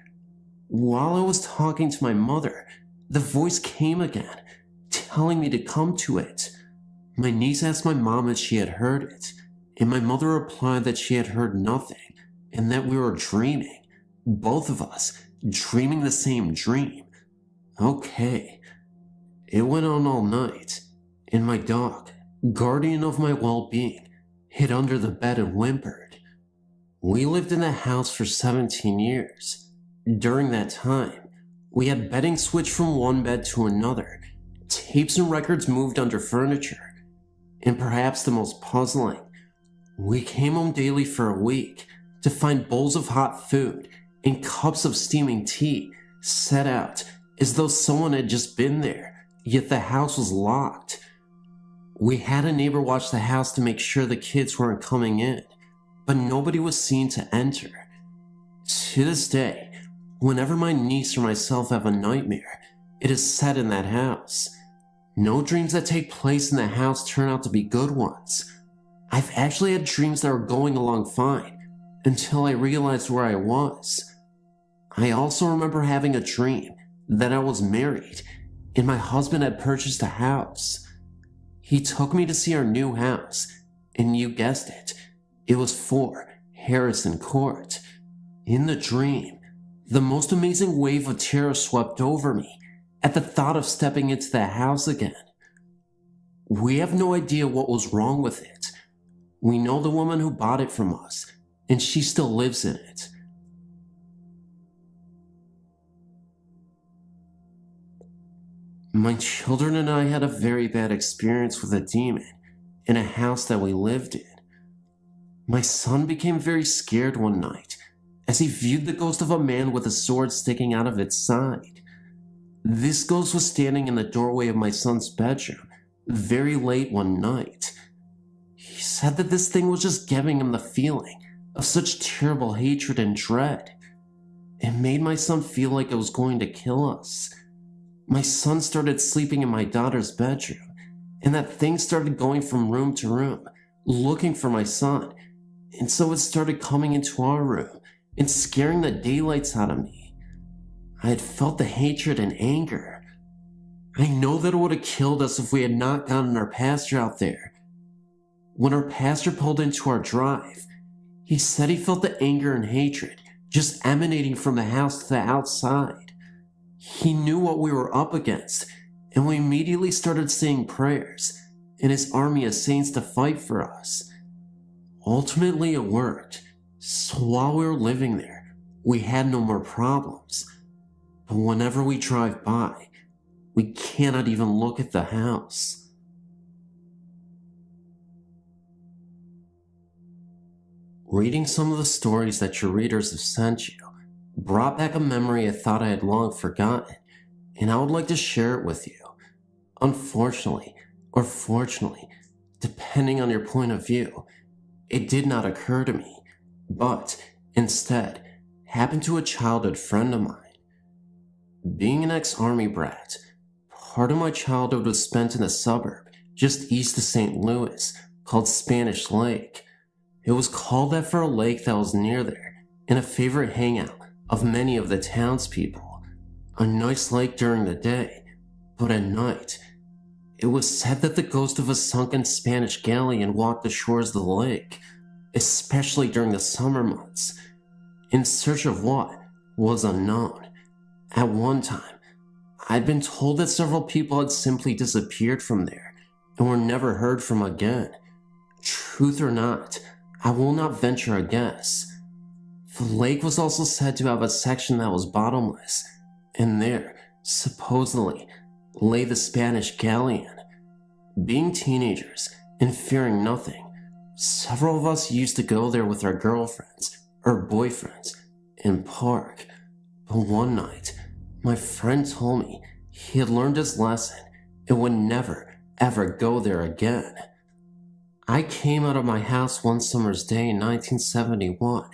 While I was talking to my mother, the voice came again, telling me to come to it. My niece asked my mom if she had heard it, and my mother replied that she had heard nothing and that we were dreaming. Both of us dreaming the same dream. Okay. It went on all night, and my dog, guardian of my well-being, hid under the bed and whimpered. We lived in the house for 17 years. During that time, we had bedding switched from one bed to another, tapes and records moved under furniture, and perhaps the most puzzling, we came home daily for a week to find bowls of hot food and cups of steaming tea set out as though someone had just been there, yet the house was locked. We had a neighbor watch the house to make sure the kids weren't coming in, but nobody was seen to enter. To this day, whenever my niece or myself have a nightmare, it is set in that house. No dreams that take place in the house turn out to be good ones. I've actually had dreams that were going along fine until I realized where I was. I also remember having a dream that I was married and my husband had purchased a house. He took me to see our new house, and you guessed it, it was 4 Harrison Court. In the dream, the most amazing wave of terror swept over me at the thought of stepping into the house again. We have no idea what was wrong with it. We know the woman who bought it from us, and she still lives in it. My children and I had a very bad experience with a demon in a house that we lived in. My son became very scared one night as he viewed the ghost of a man with a sword sticking out of its side. This ghost was standing in the doorway of my son's bedroom very late one night. He said that this thing was just giving him the feeling of such terrible hatred and dread. It made my son feel like it was going to kill us. My son started sleeping in my daughter's bedroom, and that thing started going from room to room, looking for my son, and so it started coming into our room and scaring the daylights out of me. I had felt the hatred and anger. I know that it would have killed us if we had not gotten our pastor out there. When our pastor pulled into our drive, he said he felt the anger and hatred just emanating from the house to the outside. He knew what we were up against, and we immediately started saying prayers and his army of saints to fight for us. Ultimately, it worked, so while we were living there, we had no more problems. But whenever we drive by, we cannot even look at the house. Reading some of the stories that your readers have sent you brought back a memory I thought I had long forgotten, and I would like to share it with you. Unfortunately, or fortunately, depending on your point of view, it did not occur to me, but instead happened to a childhood friend of mine. Being an ex-army brat, part of my childhood was spent in a suburb just east of St. Louis called Spanish Lake. It was called that for a lake that was near there and a favorite hangout of many of the townspeople. A nice lake during the day, but at night, it was said that the ghost of a sunken Spanish galleon walked the shores of the lake, especially during the summer months, in search of what was unknown. At one time, I'd been told that several people had simply disappeared from there and were never heard from again. Truth or not, I will not venture a guess. The lake was also said to have a section that was bottomless, and there, supposedly, lay the Spanish galleon. Being teenagers and fearing nothing, several of us used to go there with our girlfriends or boyfriends and park. But one night, my friend told me he had learned his lesson and would never, ever go there again. I came out of my house one summer's day in 1971,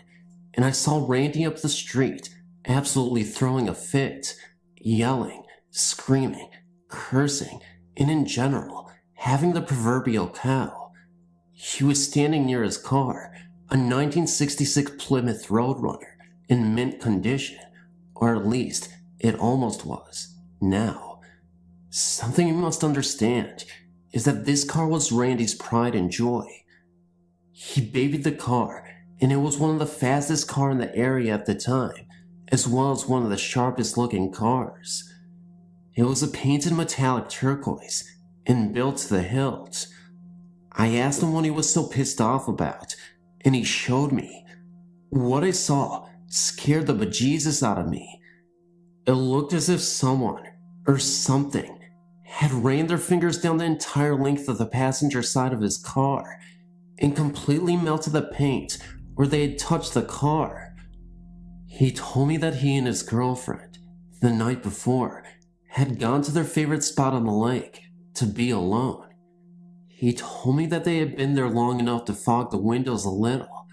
and I saw Randy up the street, absolutely throwing a fit, yelling, screaming, cursing, and in general, having the proverbial cow. He was standing near his car, a 1966 Plymouth Roadrunner, in mint condition, or at least it almost was, now. Something you must understand is that this car was Randy's pride and joy. He babied the car, and it was one of the fastest cars in the area at the time, as well as one of the sharpest looking cars. It was a painted metallic turquoise and built to the hilt. I asked him what he was so pissed off about, and he showed me. What I saw scared the bejesus out of me. It looked as if someone, or something, had ran their fingers down the entire length of the passenger side of his car and completely melted the paint where they had touched the car. He told me that he and his girlfriend, the night before, had gone to their favorite spot on the lake to be alone. He told me that they had been there long enough to fog the windows a little.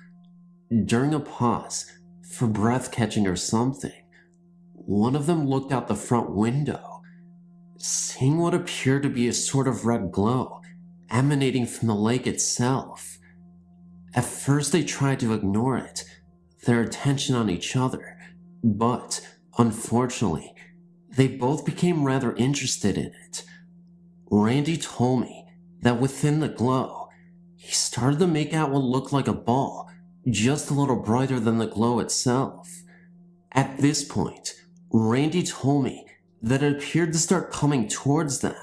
During a pause, for breath catching or something, one of them looked out the front window, seeing what appeared to be a sort of red glow emanating from the lake itself. At first they tried to ignore it, their attention on each other, but, unfortunately, they both became rather interested in it. Randy told me that within the glow, he started to make out what looked like a ball, just a little brighter than the glow itself. At this point, Randy told me that it appeared to start coming towards them.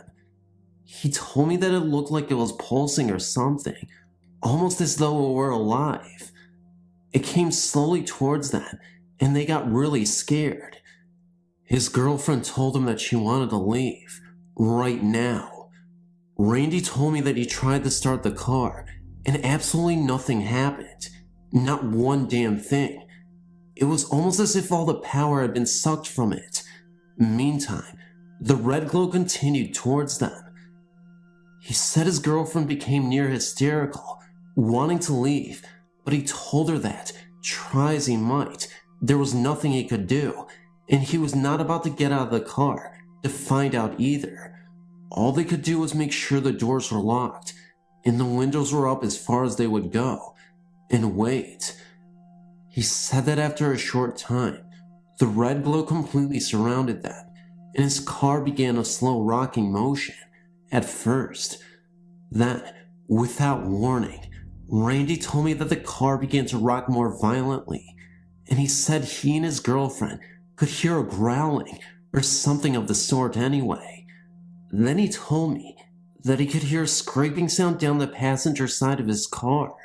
He told me that it looked like it was pulsing or something, almost as though it were alive. It came slowly towards them, and they got really scared. His girlfriend told him that she wanted to leave, right now. Randy told me that he tried to start the car, and absolutely nothing happened. Not one damn thing. It was almost as if all the power had been sucked from it. Meantime, the red glow continued towards them. He said his girlfriend became near hysterical, wanting to leave, but he told her that, try as he might, there was nothing he could do, and he was not about to get out of the car to find out either. All they could do was make sure the doors were locked, and the windows were up as far as they would go, and wait. He said that after a short time, the red glow completely surrounded them, and his car began a slow rocking motion at first. Then, without warning, Randy told me that the car began to rock more violently, and he said he and his girlfriend could hear a growling or something of the sort anyway. Then he told me that he could hear a scraping sound down the passenger side of his car.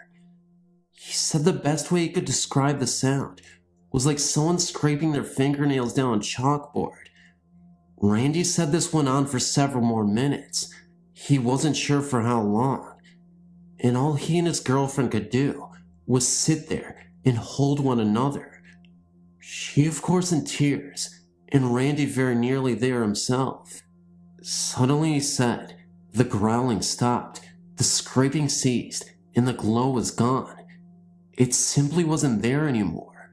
He said the best way he could describe the sound was like someone scraping their fingernails down a chalkboard. Randy said this went on for several more minutes. He wasn't sure for how long, and all he and his girlfriend could do was sit there and hold one another. She, of course, in tears, and Randy very nearly there himself. Suddenly, he said, the growling stopped, the scraping ceased, and the glow was gone. It simply wasn't there anymore.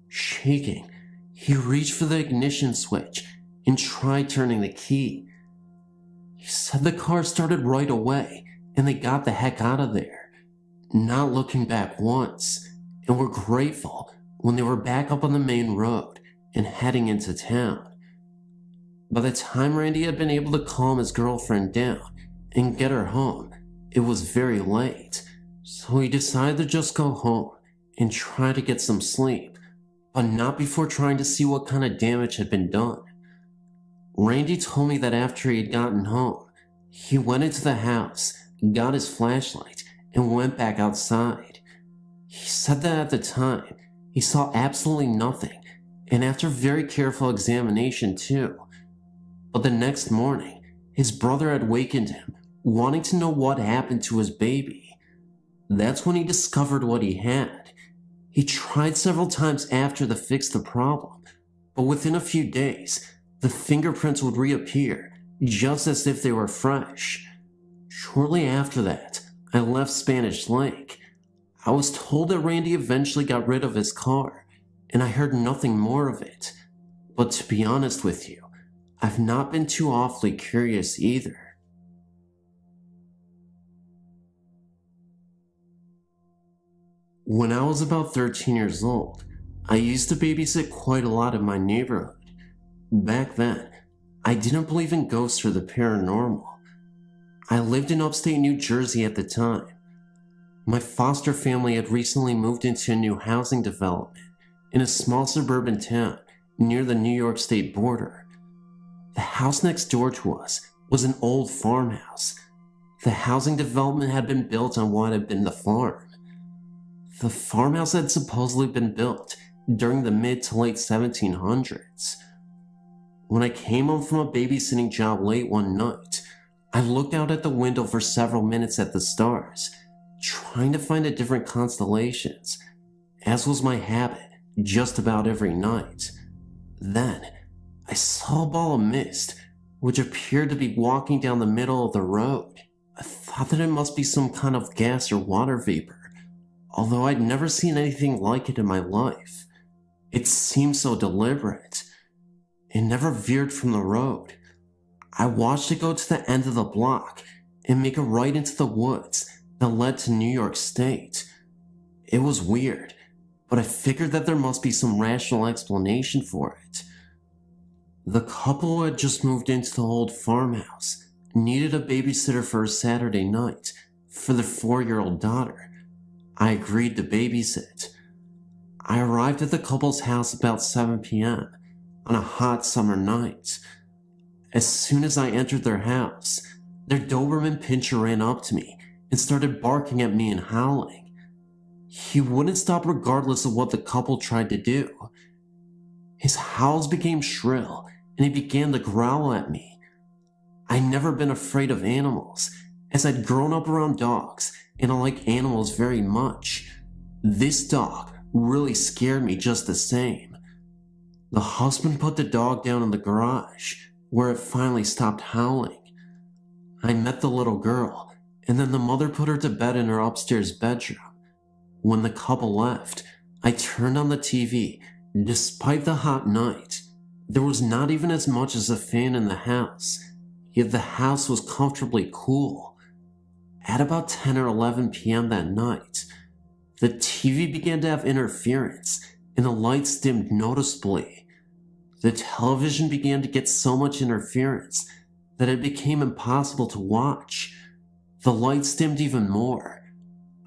Shaking, he reached for the ignition switch and tried turning the key. He said the car started right away, and they got the heck out of there, not looking back once, and were grateful when they were back up on the main road and heading into town. By the time Randy had been able to calm his girlfriend down and get her home, it was very late, so he decided to just go home and try to get some sleep, but not before trying to see what kind of damage had been done. Randy told me that after he had gotten home, he went into the house, got his flashlight, and went back outside. He said that at the time, he saw absolutely nothing, and after very careful examination too. But the next morning, his brother had wakened him, wanting to know what happened to his baby. That's when he discovered what he had. He tried several times after to fix the problem, but within a few days, the fingerprints would reappear, just as if they were fresh. Shortly after that, I left Spanish Lake. I was told that Randy eventually got rid of his car, and I heard nothing more of it. But to be honest with you, I've not been too awfully curious either. When I was about 13 years old, I used to babysit quite a lot in my neighborhood. Back then, I didn't believe in ghosts or the paranormal. I lived in upstate New Jersey at the time. My foster family had recently moved into a new housing development in a small suburban town near the New York state border. The house next door to us was an old farmhouse. The housing development had been built on what had been the farm. The farmhouse had supposedly been built during the mid to late 1700s. When I came home from a babysitting job late one night, I looked out at the window for several minutes at the stars, trying to find the different constellations, as was my habit just about every night. Then, I saw a ball of mist, which appeared to be walking down the middle of the road. I thought that it must be some kind of gas or water vapor, although I'd never seen anything like it in my life. It seemed so deliberate. It never veered from the road. I watched it go to the end of the block and make a right into the woods that led to New York State. It was weird, but I figured that there must be some rational explanation for it. The couple who had just moved into the old farmhouse needed a babysitter for a Saturday night for their 4-year-old daughter. I agreed to babysit. I arrived at the couple's house about 7 p.m. on a hot summer night. As soon as I entered their house, their Doberman Pinscher ran up to me and started barking at me and howling. He wouldn't stop regardless of what the couple tried to do. His howls became shrill and he began to growl at me. I'd never been afraid of animals, as I'd grown up around dogs and I like animals very much. This dog really scared me just the same. The husband put the dog down in the garage, where it finally stopped howling. I met the little girl, and then the mother put her to bed in her upstairs bedroom. When the couple left, I turned on the TV. Despite the hot night, there was not even as much as a fan in the house, yet the house was comfortably cool. At about 10 or 11 p.m. that night, the TV began to have interference and the lights dimmed noticeably. The television began to get so much interference that it became impossible to watch. The lights dimmed even more.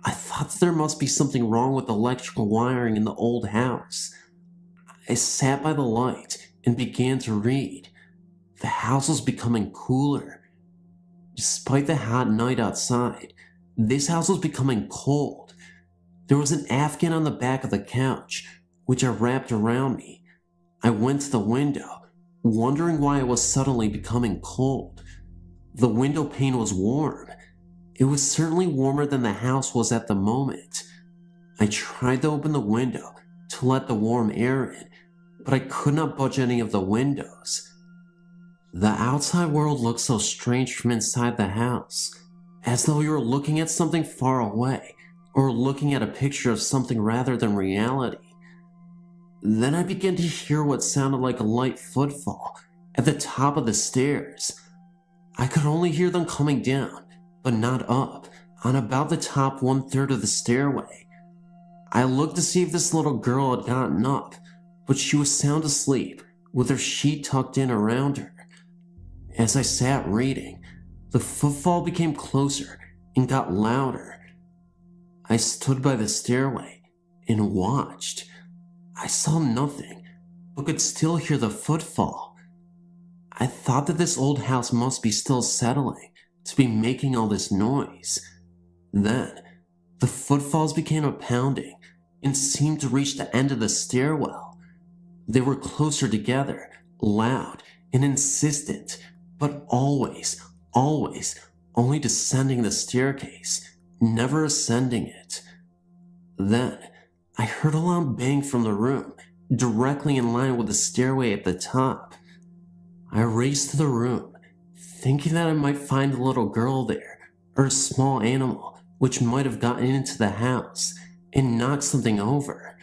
I thought that there must be something wrong with the electrical wiring in the old house. I sat by the light and began to read. The house was becoming cooler. Despite the hot night outside, this house was becoming cold. There was an Afghan on the back of the couch, which I wrapped around me. I went to the window, wondering why it was suddenly becoming cold. The window pane was warm. It was certainly warmer than the house was at the moment. I tried to open the window to let the warm air in, but I could not budge any of the windows. The outside world looked so strange from inside the house, as though you were looking at something far away, or looking at a picture of something rather than reality. Then I began to hear what sounded like a light footfall at the top of the stairs. I could only hear them coming down, but not up, on about the top 1/3 of the stairway. I looked to see if this little girl had gotten up, but she was sound asleep, with her sheet tucked in around her. As I sat reading, the footfall became closer and got louder. I stood by the stairway and watched. I saw nothing, but could still hear the footfall. I thought that this old house must be still settling to be making all this noise. Then, the footfalls began a pounding and seemed to reach the end of the stairwell. They were closer together, loud and insistent, but always only descending the staircase, never ascending it. Then, I heard a loud bang from the room, directly in line with the stairway at the top. I raced to the room, thinking that I might find the little girl there, or a small animal which might have gotten into the house and knocked something over.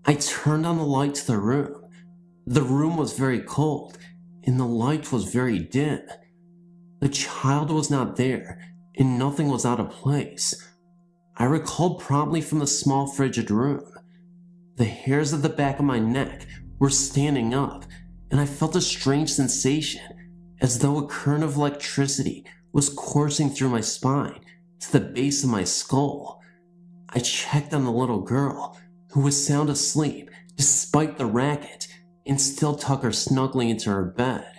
I turned on the light to the room. The room was very cold, and the light was very dim. The child was not there, and nothing was out of place. I recalled promptly from the small frigid room. The hairs at the back of my neck were standing up, and I felt a strange sensation, as though a current of electricity was coursing through my spine to the base of my skull. I checked on the little girl, who was sound asleep despite the racket, and still tucked her snugly into her bed.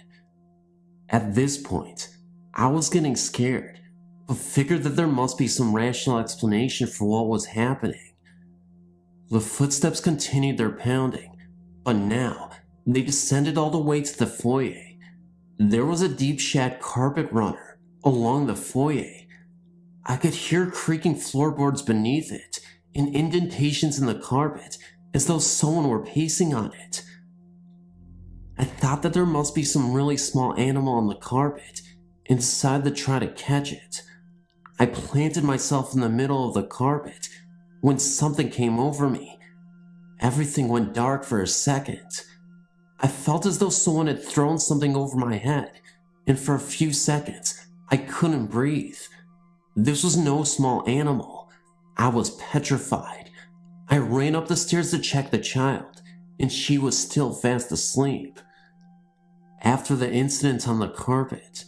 At this point, I was getting scared, but figured that there must be some rational explanation for what was happening. The footsteps continued their pounding, but now they descended all the way to the foyer. There was a deep shag carpet runner along the foyer. I could hear creaking floorboards beneath it and indentations in the carpet as though someone were pacing on it. I thought that there must be some really small animal on the carpet and decided to try to catch it. I planted myself in the middle of the carpet when something came over me. Everything went dark for a second. I felt as though someone had thrown something over my head, and for a few seconds, I couldn't breathe. This was no small animal. I was petrified. I ran up the stairs to check the child, and she was still fast asleep. After the incident on the carpet,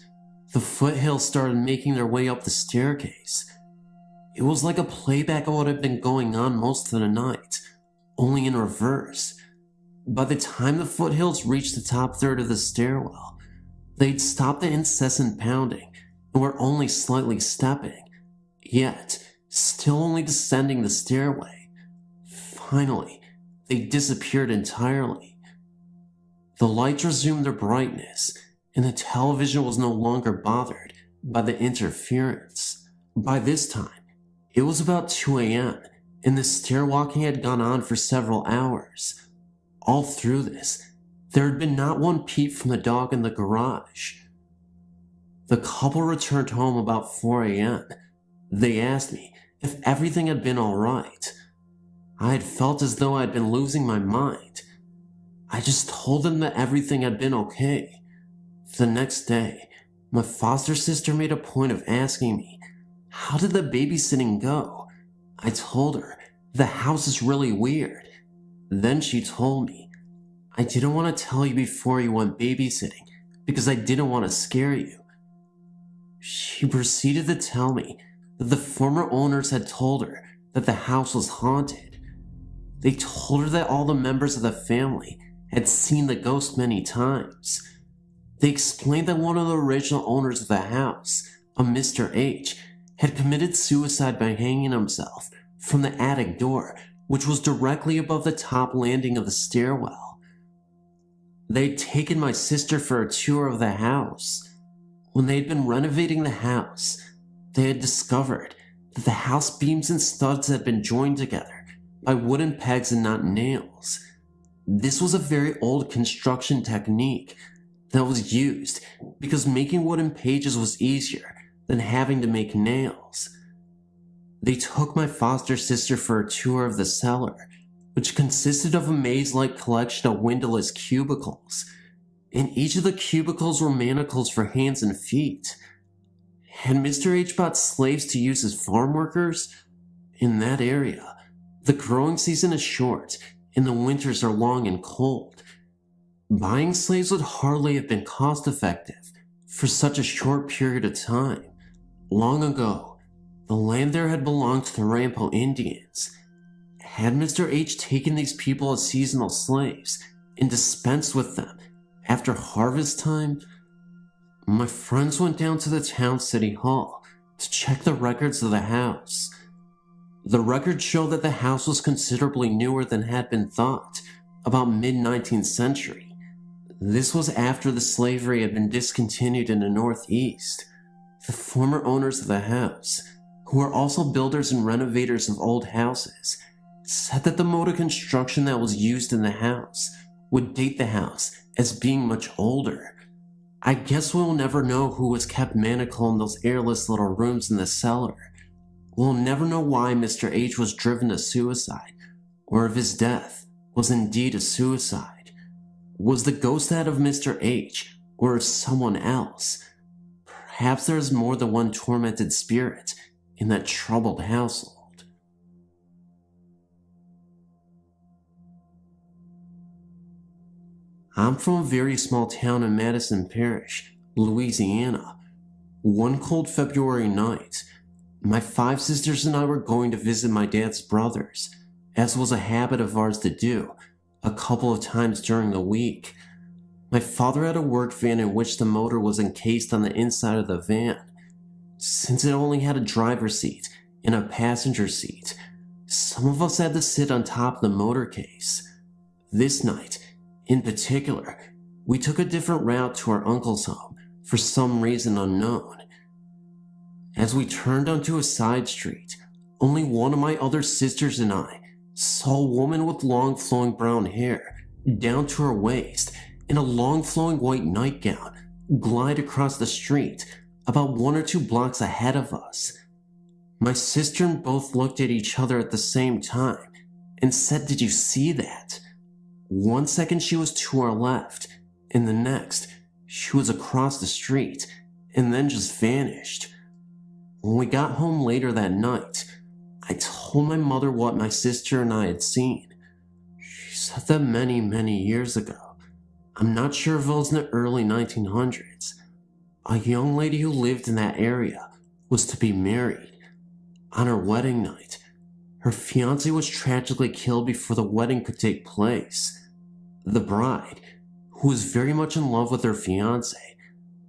the foothills started making their way up the staircase. It was like a playback of what had been going on most of the night, only in reverse. By the time the foothills reached the top third of the stairwell, they'd stopped the incessant pounding and were only slightly stepping, yet still only descending the stairway. Finally, they disappeared entirely. The lights resumed their brightness, and the television was no longer bothered by the interference. By this time, it was about 2 a.m., and the stairwalking had gone on for several hours. All through this, there had been not one peep from the dog in the garage. The couple returned home about 4 a.m. They asked me if everything had been all right. I had felt as though I had been losing my mind. I just told them that everything had been okay. The next day, my foster sister made a point of asking me, how did the babysitting go? I told her, the house is really weird. Then she told me, I didn't want to tell you before you went babysitting because I didn't want to scare you. She proceeded to tell me that the former owners had told her that the house was haunted. They told her that all the members of the family had seen the ghost many times. They explained that one of the original owners of the house, a Mr. H, had committed suicide by hanging himself from the attic door, which was directly above the top landing of the stairwell. They'd taken my sister for a tour of the house. When they had been renovating the house, they had discovered that the house beams and studs had been joined together by wooden pegs and not nails. This was a very old construction technique that was used because making wooden pages was easier than having to make nails. They took my foster sister for a tour of the cellar, which consisted of a maze-like collection of windowless cubicles. In each of the cubicles were manacles for hands and feet. Had Mr. H bought slaves to use as farm workers? In that area, the growing season is short and the winters are long and cold. Buying slaves would hardly have been cost-effective for such a short period of time. Long ago, the land there had belonged to the Rampo Indians. Had Mr. H taken these people as seasonal slaves and dispensed with them after harvest time? My friends went down to the town city hall to check the records of the house. The records showed that the house was considerably newer than had been thought, about mid-19th century. This was after the slavery had been discontinued in the Northeast. The former owners of the house, who were also builders and renovators of old houses, said that the mode of construction that was used in the house would date the house as being much older. I guess we'll never know who was kept manacled in those airless little rooms in the cellar. We'll never know why Mr. H was driven to suicide, or if his death was indeed a suicide. Was the ghost that of Mr. H, or of someone else. Perhaps there is more than one tormented spirit in that troubled household. I'm from a very small town in Madison Parish, Louisiana. One cold February night, my 5 sisters and I were going to visit my dad's brothers, as was a habit of ours to do, a couple of times during the week. My father had a work van in which the motor was encased on the inside of the van. Since it only had a driver's seat and a passenger seat, some of us had to sit on top of the motor case. This night, in particular, we took a different route to our uncle's home for some reason unknown. As we turned onto a side street, only one of my other sisters and I saw a woman with long flowing brown hair down to her waist in a long flowing white nightgown glide across the street about 1 or 2 blocks ahead of us. My sister and both looked at each other at the same time and said, "Did you see that?" 1 second she was to our left, and the next she was across the street and then just vanished. When we got home later that night, I told my mother what my sister and I had seen. She said that many years ago, I'm not sure if it was in the early 1900s, a young lady who lived in that area was to be married. On her wedding night, her fiancé was tragically killed before the wedding could take place. The bride, who was very much in love with her fiancé,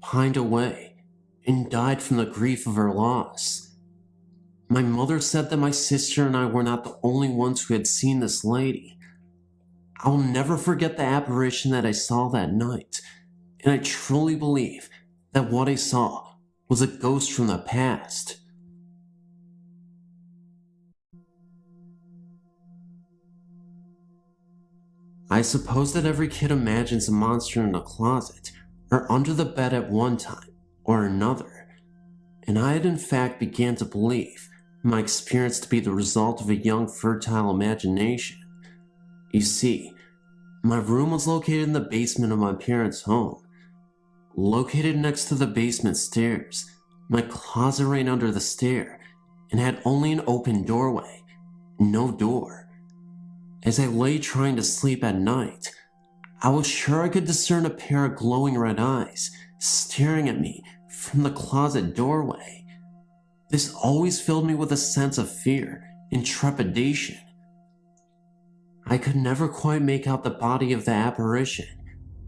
pined away and died from the grief of her loss. My mother said that my sister and I were not the only ones who had seen this lady. I will never forget the apparition that I saw that night, and I truly believe that what I saw was a ghost from the past. I suppose that every kid imagines a monster in a closet or under the bed at one time or another, and I had in fact began to believe my experience to be the result of a young fertile imagination. You see, my room was located in the basement of my parents' home. Located next to the basement stairs, my closet ran under the stair and had only an open doorway, no door. As I lay trying to sleep at night, I was sure I could discern a pair of glowing red eyes staring at me from the closet doorway. This always filled me with a sense of fear and trepidation. I could never quite make out the body of the apparition,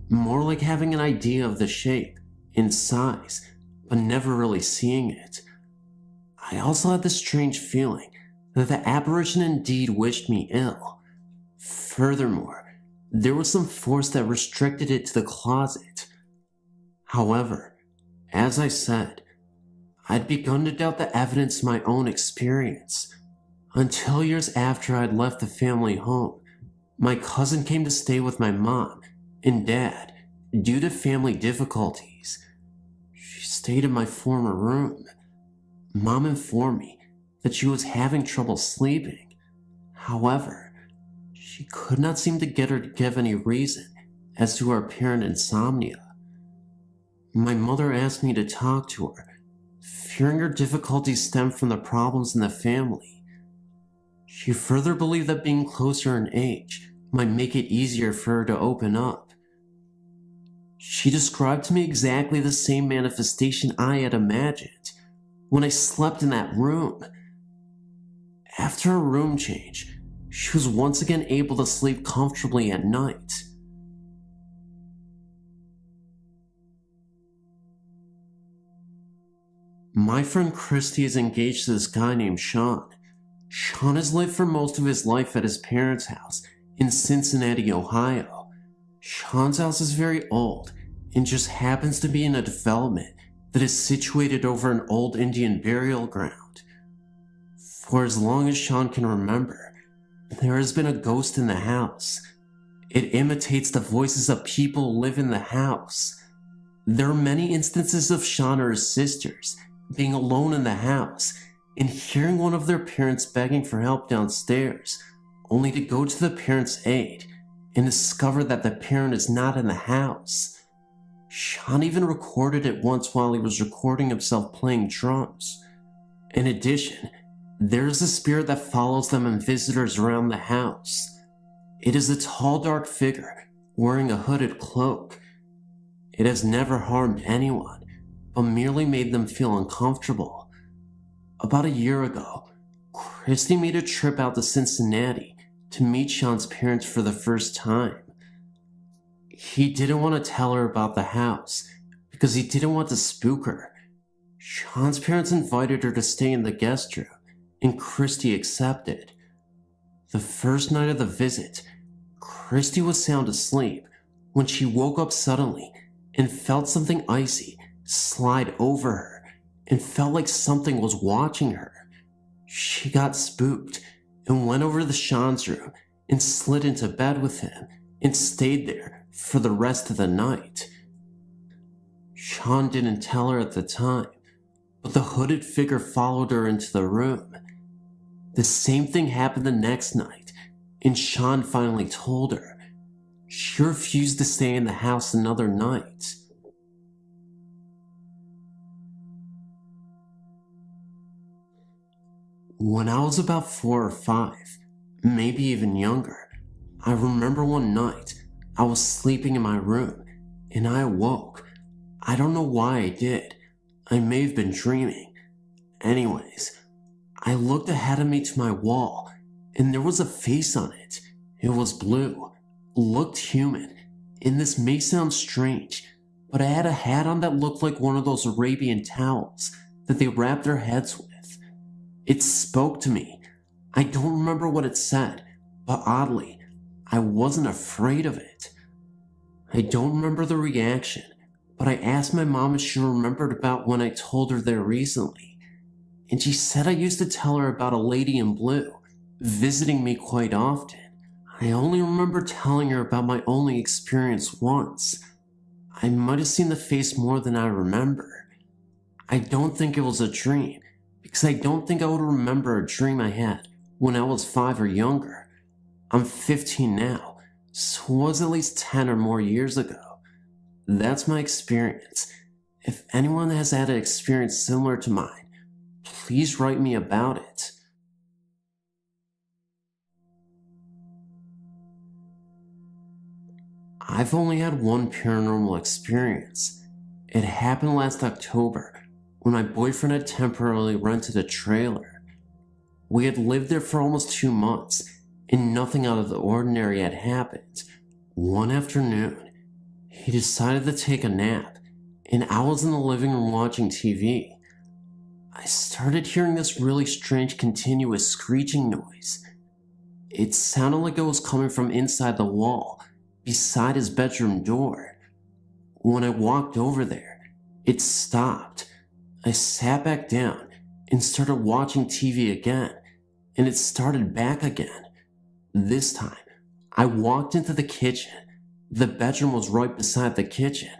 more like having an idea of the shape and size, but never really seeing it. I also had the strange feeling that the apparition indeed wished me ill. Furthermore, there was some force that restricted it to the closet. However, as I said, I'd begun to doubt the evidence of my own experience. Until years after I'd left the family home, my cousin came to stay with my mom and dad due to family difficulties. She stayed in my former room. Mom informed me that she was having trouble sleeping. However, she could not seem to get her to give any reason as to her apparent insomnia. My mother asked me to talk to her, fearing her difficulties stemmed from the problems in the family. She further believed that being closer in age might make it easier for her to open up. She described to me exactly the same manifestation I had imagined when I slept in that room. After a room change, she was once again able to sleep comfortably at night. My friend Christy is engaged to this guy named Sean. Sean has lived for most of his life at his parents' house in Cincinnati, Ohio. Sean's house is very old and just happens to be in a development that is situated over an old Indian burial ground. For as long as Sean can remember, there has been a ghost in the house. It imitates the voices of people who live in the house. There are many instances of Sean or his sisters being alone in the house and hearing one of their parents begging for help downstairs, only to go to the parent's aid and discover that the parent is not in the house. Sean even recorded it once while he was recording himself playing drums. In addition, there is a spirit that follows them and visitors around the house. It is a tall, dark figure wearing a hooded cloak. It has never harmed anyone, but merely made them feel uncomfortable. About a year ago, Christy made a trip out to Cincinnati to meet Sean's parents for the first time. He didn't want to tell her about the house because he didn't want to spook her. Sean's parents invited her to stay in the guest room, and Christy accepted. The first night of the visit, Christy was sound asleep when she woke up suddenly and felt something icy slide over her and felt like something was watching her. She got spooked and went over to Sean's room and slid into bed with him and stayed there for the rest of the night. Sean didn't tell her at the time, but the hooded figure followed her into the room. The same thing happened the next night, and Sean finally told her. She refused to stay in the house another night. When I was about 4 or 5, maybe even younger, I remember one night I was sleeping in my room and I awoke. I don't know why I did. I may have been dreaming. Anyways, I looked ahead of me to my wall and there was a face on it. It was blue, looked human, and this may sound strange, but I had a hat on that looked like one of those Arabian towels that they wrap their heads with. It spoke to me. I don't remember what it said, but oddly, I wasn't afraid of it. I don't remember the reaction, but I asked my mom if she remembered about when I told her there recently, and she said I used to tell her about a lady in blue visiting me quite often. I only remember telling her about my only experience once. I might have seen the face more than I remember. I don't think it was a dream, because I don't think I would remember a dream I had when I was 5 or younger. I'm 15 now, so it was at least 10 or more years ago. That's my experience. If anyone has had an experience similar to mine, please write me about it. I've only had one paranormal experience. It happened last October when my boyfriend had temporarily rented a trailer. We had lived there for almost 2 months and nothing out of the ordinary had happened. One afternoon, he decided to take a nap and I was in the living room watching TV. I started hearing this really strange continuous screeching noise. It sounded like it was coming from inside the wall beside his bedroom door. When I walked over there, it stopped. I sat back down and started watching TV again, and it started back again. This time, I walked into the kitchen. The bedroom was right beside the kitchen,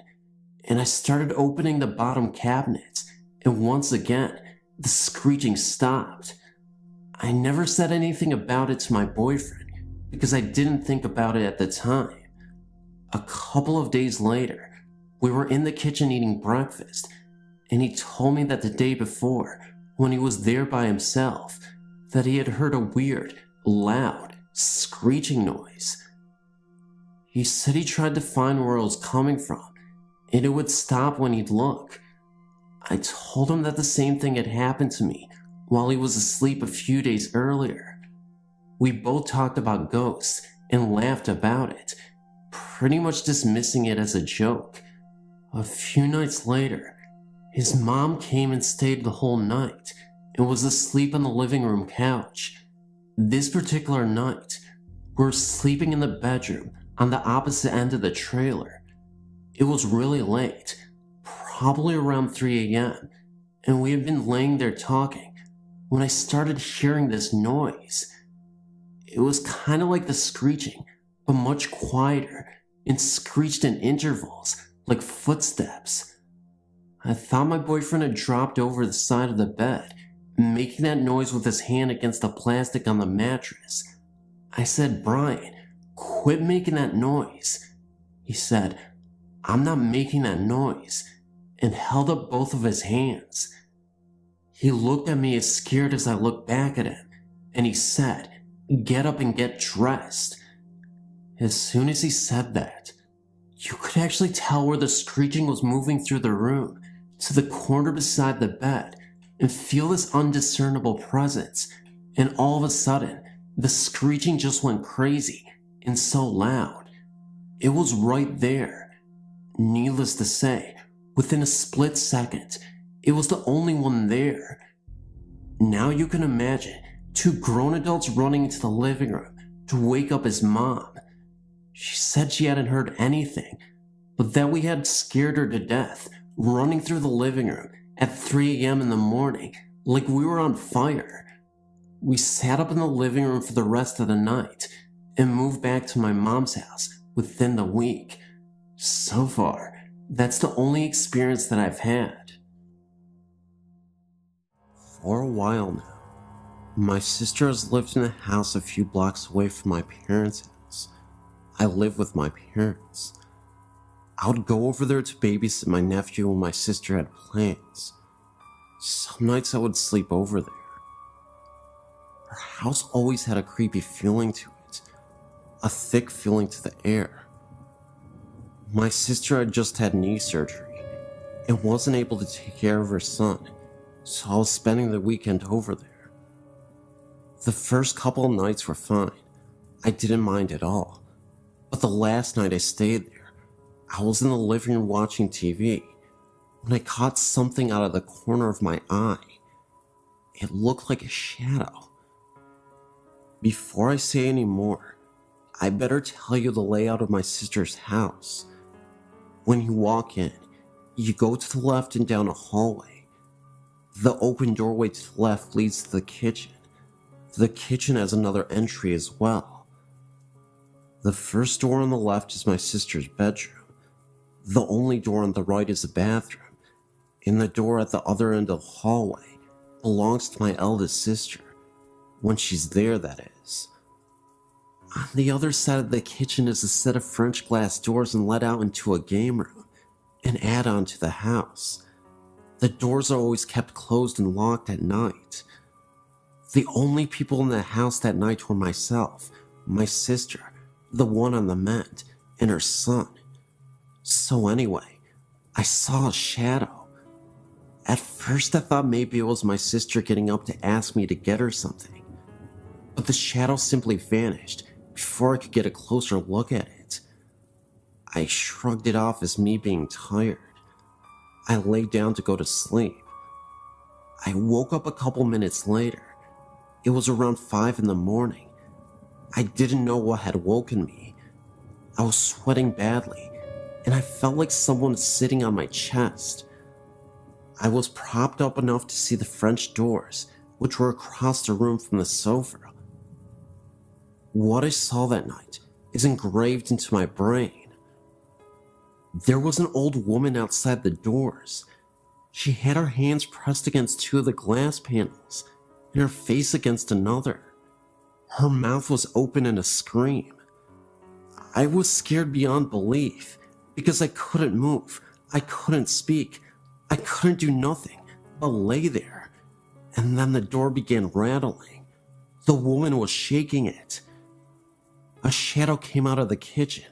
and I started opening the bottom cabinets, and once again, the screeching stopped. I never said anything about it to my boyfriend because I didn't think about it at the time. A couple of days later, we were in the kitchen eating breakfast, and he told me that the day before, when he was there by himself, that he had heard a weird, loud, screeching noise. He said he tried to find where it was coming from, and it would stop when he'd look. I told him that the same thing had happened to me while he was asleep a few days earlier. We both talked about ghosts and laughed about it, pretty much dismissing it as a joke. A few nights later, his mom came and stayed the whole night and was asleep on the living room couch. This particular night, we were sleeping in the bedroom on the opposite end of the trailer. It was really late, probably around 3 a.m., and we had been laying there talking when I started hearing this noise. It was kind of like the screeching, but much quieter, and screeched in intervals, like footsteps. I thought my boyfriend had dropped over the side of the bed, making that noise with his hand against the plastic on the mattress. I said, "Brian, quit making that noise." He said, I'm not making that noise, and held up both of his hands. He looked at me as scared as I looked back at him, and he said, "Get up and get dressed." As soon as he said that, you could actually tell where the screeching was moving through the room to the corner beside the bed and feel this undiscernible presence, and all of a sudden, the screeching just went crazy and so loud. It was right there. Needless to say, within a split second, it was the only one there. Now you can imagine 2 grown adults running into the living room to wake up his mom. She said she hadn't heard anything, but that we had scared her to death, running through the living room at 3 a.m. in the morning like we were on fire. We sat up in the living room for the rest of the night and moved back to my mom's house within the week. So far, that's the only experience that I've had. For a while now, my sister has lived in a house a few blocks away from my parents' house. I live with my parents. I would go over there to babysit my nephew when my sister had plans. Some nights I would sleep over there. Her house always had a creepy feeling to it, a thick feeling to the air. My sister had just had knee surgery and wasn't able to take care of her son, so I was spending the weekend over there. The first couple of nights were fine. I didn't mind at all. But the last night I stayed there, I was in the living room watching TV when I caught something out of the corner of my eye. It looked like a shadow. Before I say any more, I better tell you the layout of my sister's house. When you walk in, you go to the left and down a hallway. The open doorway to the left leads to the kitchen. The kitchen has another entry as well. The first door on the left is my sister's bedroom. The only door on the right is the bathroom, and the door at the other end of the hallway belongs to my eldest sister, when she's there, that is. On the other side of the kitchen is a set of French glass doors and let out into a game room, an add-on to the house. The doors are always kept closed and locked at night. The only people in the house that night were myself, my sister, the one on the mend, and her son. So anyway, I saw a shadow. At first I thought maybe it was my sister getting up to ask me to get her something, but the shadow simply vanished before I could get a closer look at it. I shrugged it off as me being tired. I lay down to go to sleep. I woke up a couple minutes later. It was around 5 in the morning. I didn't know what had woken me. I was sweating badly, and I felt like someone was sitting on my chest. I was propped up enough to see the French doors, which were across the room from the sofa. What I saw that night is engraved into my brain. There was an old woman outside the doors. She had her hands pressed against 2 of the glass panels and her face against another. Her mouth was open in a scream. I was scared beyond belief because I couldn't move, I couldn't speak, I couldn't do nothing but lay there. And then the door began rattling. The woman was shaking it. A shadow came out of the kitchen,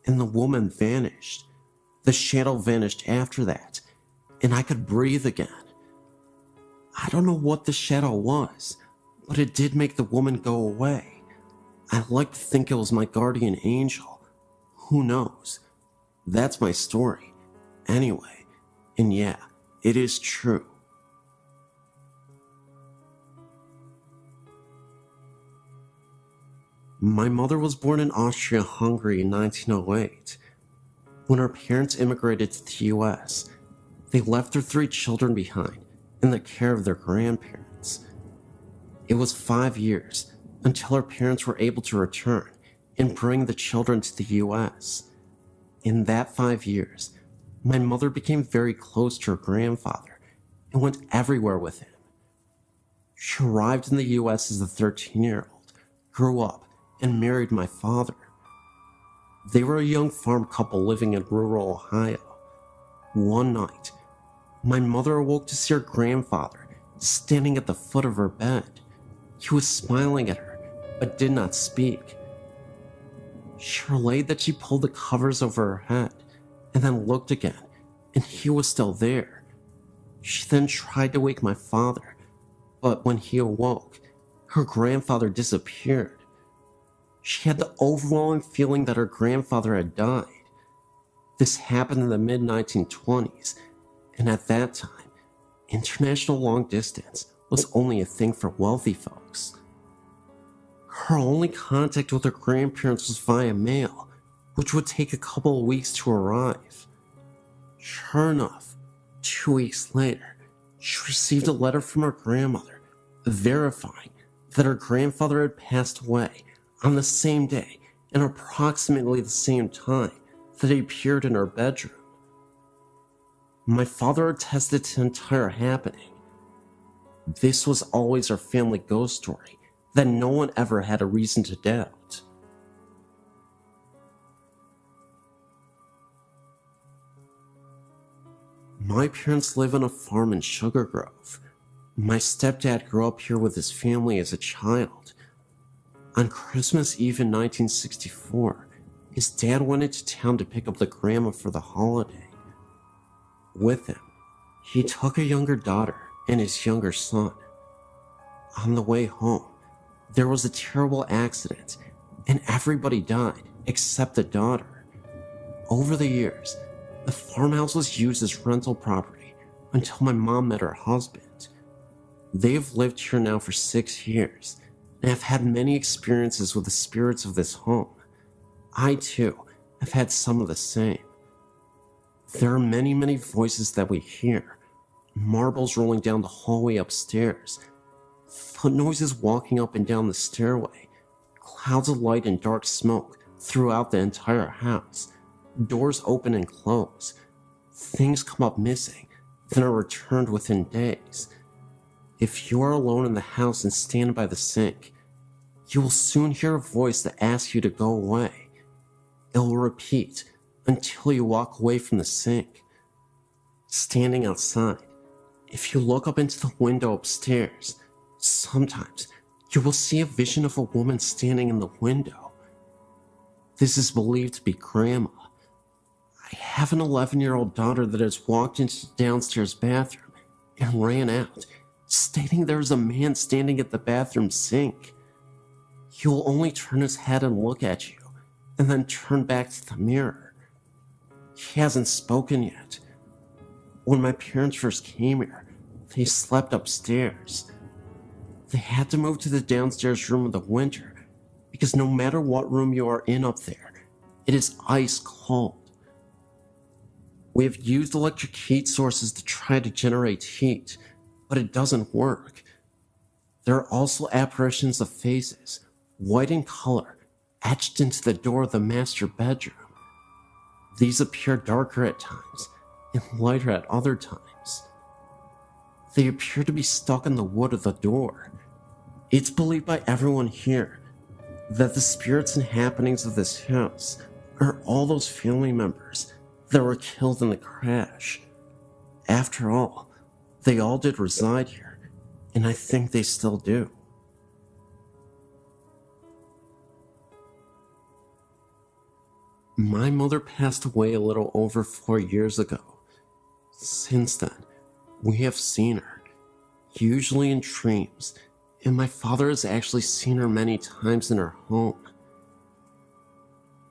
and the woman vanished. The shadow vanished after that, and I could breathe again. I don't know what the shadow was, but it did make the woman go away. I like to think it was my guardian angel. Who knows? That's my story. Anyway, and yeah, it is true. My mother was born in Austria-Hungary in 1908. When her parents immigrated to the US, they left their 3 children behind in the care of their grandparents. It was 5 years until her parents were able to return and bring the children to the US. In that 5 years, my mother became very close to her grandfather and went everywhere with him. She arrived in the US as a 13-year-old, grew up, and married my father. They were a young farm couple living in rural Ohio. One night, my mother awoke to see her grandfather standing at the foot of her bed. He was smiling at her, but did not speak. She relayed that she pulled the covers over her head and then looked again, and he was still there. She then tried to wake my father, but when he awoke, her grandfather disappeared. She had the overwhelming feeling that her grandfather had died. This happened in the mid-1920s, and at that time, international long distance was only a thing for wealthy folks. Her only contact with her grandparents was via mail, which would take a couple of weeks to arrive. Sure enough, 2 weeks later, she received a letter from her grandmother verifying that her grandfather had passed away on the same day and approximately the same time that he appeared in her bedroom. My father attested to the entire happening. This was always our family ghost story that no one ever had a reason to doubt. My parents live on a farm in Sugar Grove. My stepdad grew up here with his family as a child. On Christmas Eve in 1964, his dad went into town to pick up the grandma for the holiday. With him, he took a younger daughter and his younger son. On the way home, there was a terrible accident and everybody died except the daughter. Over the years, the farmhouse was used as rental property until my mom met her husband. They have lived here now for 6 years and have had many experiences with the spirits of this home. I, too, have had some of the same. There are many voices that we hear. Marbles rolling down the hallway upstairs, foot noises walking up and down the stairway, clouds of light and dark smoke throughout the entire house, doors open and close. Things come up missing, then are returned within days. If you are alone in the house and stand by the sink, you will soon hear a voice that asks you to go away. It will repeat until you walk away from the sink. Standing outside, if you look up into the window upstairs, sometimes you will see a vision of a woman standing in the window. This is believed to be Grandma. I have an 11-year-old daughter that has walked into the downstairs bathroom and ran out, stating there is a man standing at the bathroom sink. He will only turn his head and look at you, and then turn back to the mirror. He hasn't spoken yet. When my parents first came here, they slept upstairs. They had to move to the downstairs room in the winter because no matter what room you are in up there, it is ice cold. We have used electric heat sources to try to generate heat, but it doesn't work. There are also apparitions of faces, white in color, etched into the door of the master bedroom. These appear darker at times and lighter at other times. They appear to be stuck in the wood of the door. It's believed by everyone here that the spirits and happenings of this house are all those family members that were killed in the crash. After all, they all did reside here, and I think they still do. My mother passed away a little over 4 years ago. Since then, we have seen her, usually in dreams, and my father has actually seen her many times in her home.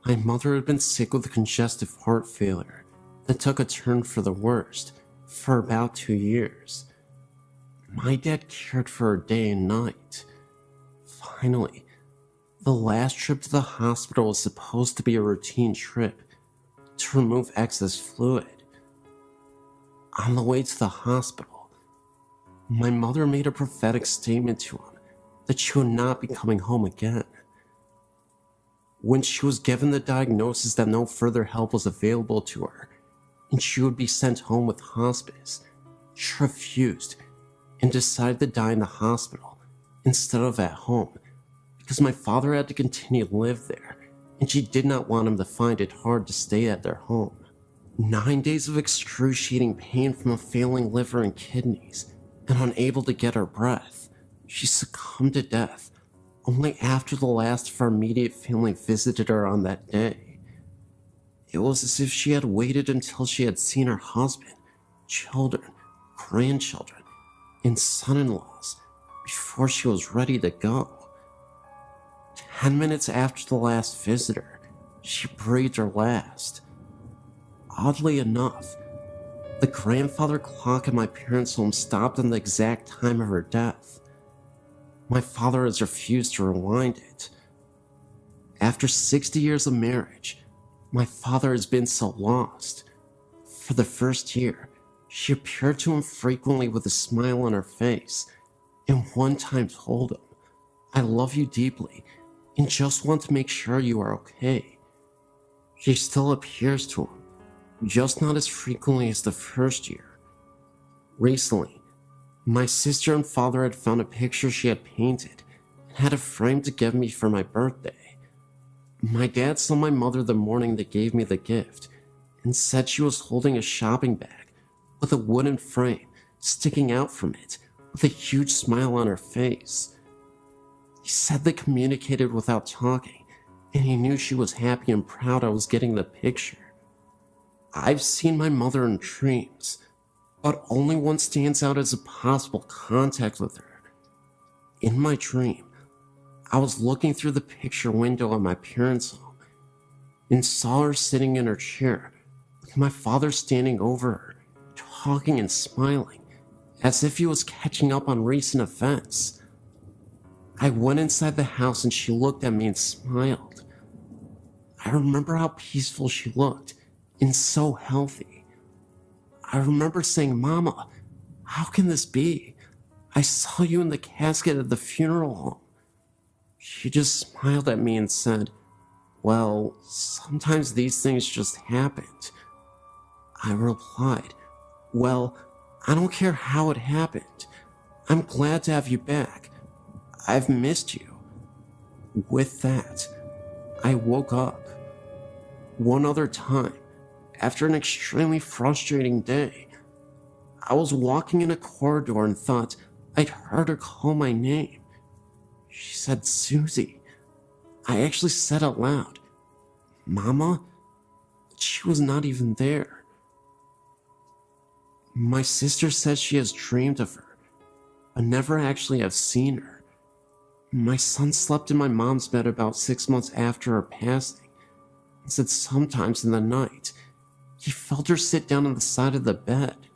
My mother had been sick with a congestive heart failure that took a turn for the worst for about 2 years. My dad cared for her day and night. Finally, the last trip to the hospital was supposed to be a routine trip to remove excess fluid. On the way to the hospital, my mother made a prophetic statement to him that she would not be coming home again. When she was given the diagnosis that no further help was available to her and she would be sent home with hospice, she refused and decided to die in the hospital instead of at home because my father had to continue to live there and she did not want him to find it hard to stay at their home. 9 days of excruciating pain from a failing liver and kidneys, and unable to get her breath, she succumbed to death only after the last of her immediate family visited her on that day. It was as if she had waited until she had seen her husband, children, grandchildren, and son-in-laws before she was ready to go. 10 minutes after the last visitor, she breathed her last. Oddly enough, the grandfather clock in my parents' home stopped on the exact time of her death. My father has refused to rewind it. After 60 years of marriage, my father has been so lost. For the first year, she appeared to him frequently with a smile on her face, and one time told him, "I love you deeply, and just want to make sure you are okay." She still appears to him, just not as frequently as the first year. Recently, my sister and father had found a picture she had painted and had a frame to give me for my birthday. My dad saw my mother the morning they gave me the gift and said she was holding a shopping bag with a wooden frame sticking out from it with a huge smile on her face. He said they communicated without talking, and he knew she was happy and proud I was getting the picture. I've seen my mother in dreams, but only one stands out as a possible contact with her. In my dream, I was looking through the picture window at my parents' home and saw her sitting in her chair with my father standing over her, talking and smiling, as if he was catching up on recent events. I went inside the house and she looked at me and smiled. I remember how peaceful she looked and so healthy. I remember saying, "Mama, how can this be? I saw you in the casket at the funeral home." She just smiled at me and said, "Well, sometimes these things just happened." I replied, "Well, I don't care how it happened. I'm glad to have you back. I've missed you." With that, I woke up. One other time, after an extremely frustrating day, I was walking in a corridor and thought I'd heard her call my name. She said, "Susie." I actually said out loud, "Mama?" But she was not even there. My sister says she has dreamed of her, but never actually have seen her. My son slept in my mom's bed about 6 months after her passing, and said sometimes in the night, he felt her sit down on the side of the bed.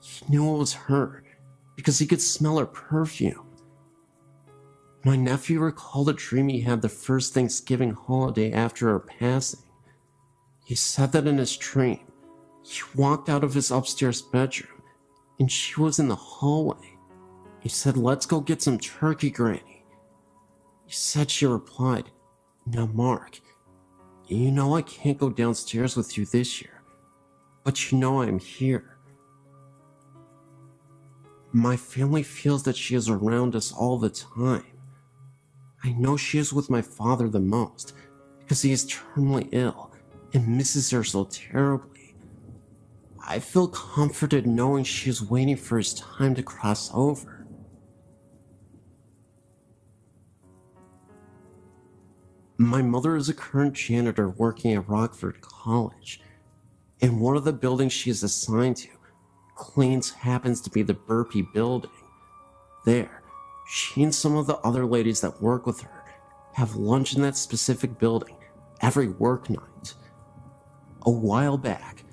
He knew it was her because he could smell her perfume. My nephew recalled a dream he had the first Thanksgiving holiday after her passing. He said that in his dream, he walked out of his upstairs bedroom and she was in the hallway. He said, "Let's go get some turkey, Granny." He said she replied, "Now, Mark, you know I can't go downstairs with you this year, but you know I'm here." My family feels that she is around us all the time. I know she is with my father the most because he is terminally ill and misses her so terribly. I feel comforted knowing she is waiting for his time to cross over. My mother is a current janitor working at Rockford College, and one of the buildings she is assigned to happens to be the Burpee building. There, she and some of the other ladies that work with her have lunch in that specific building every work night. A while back,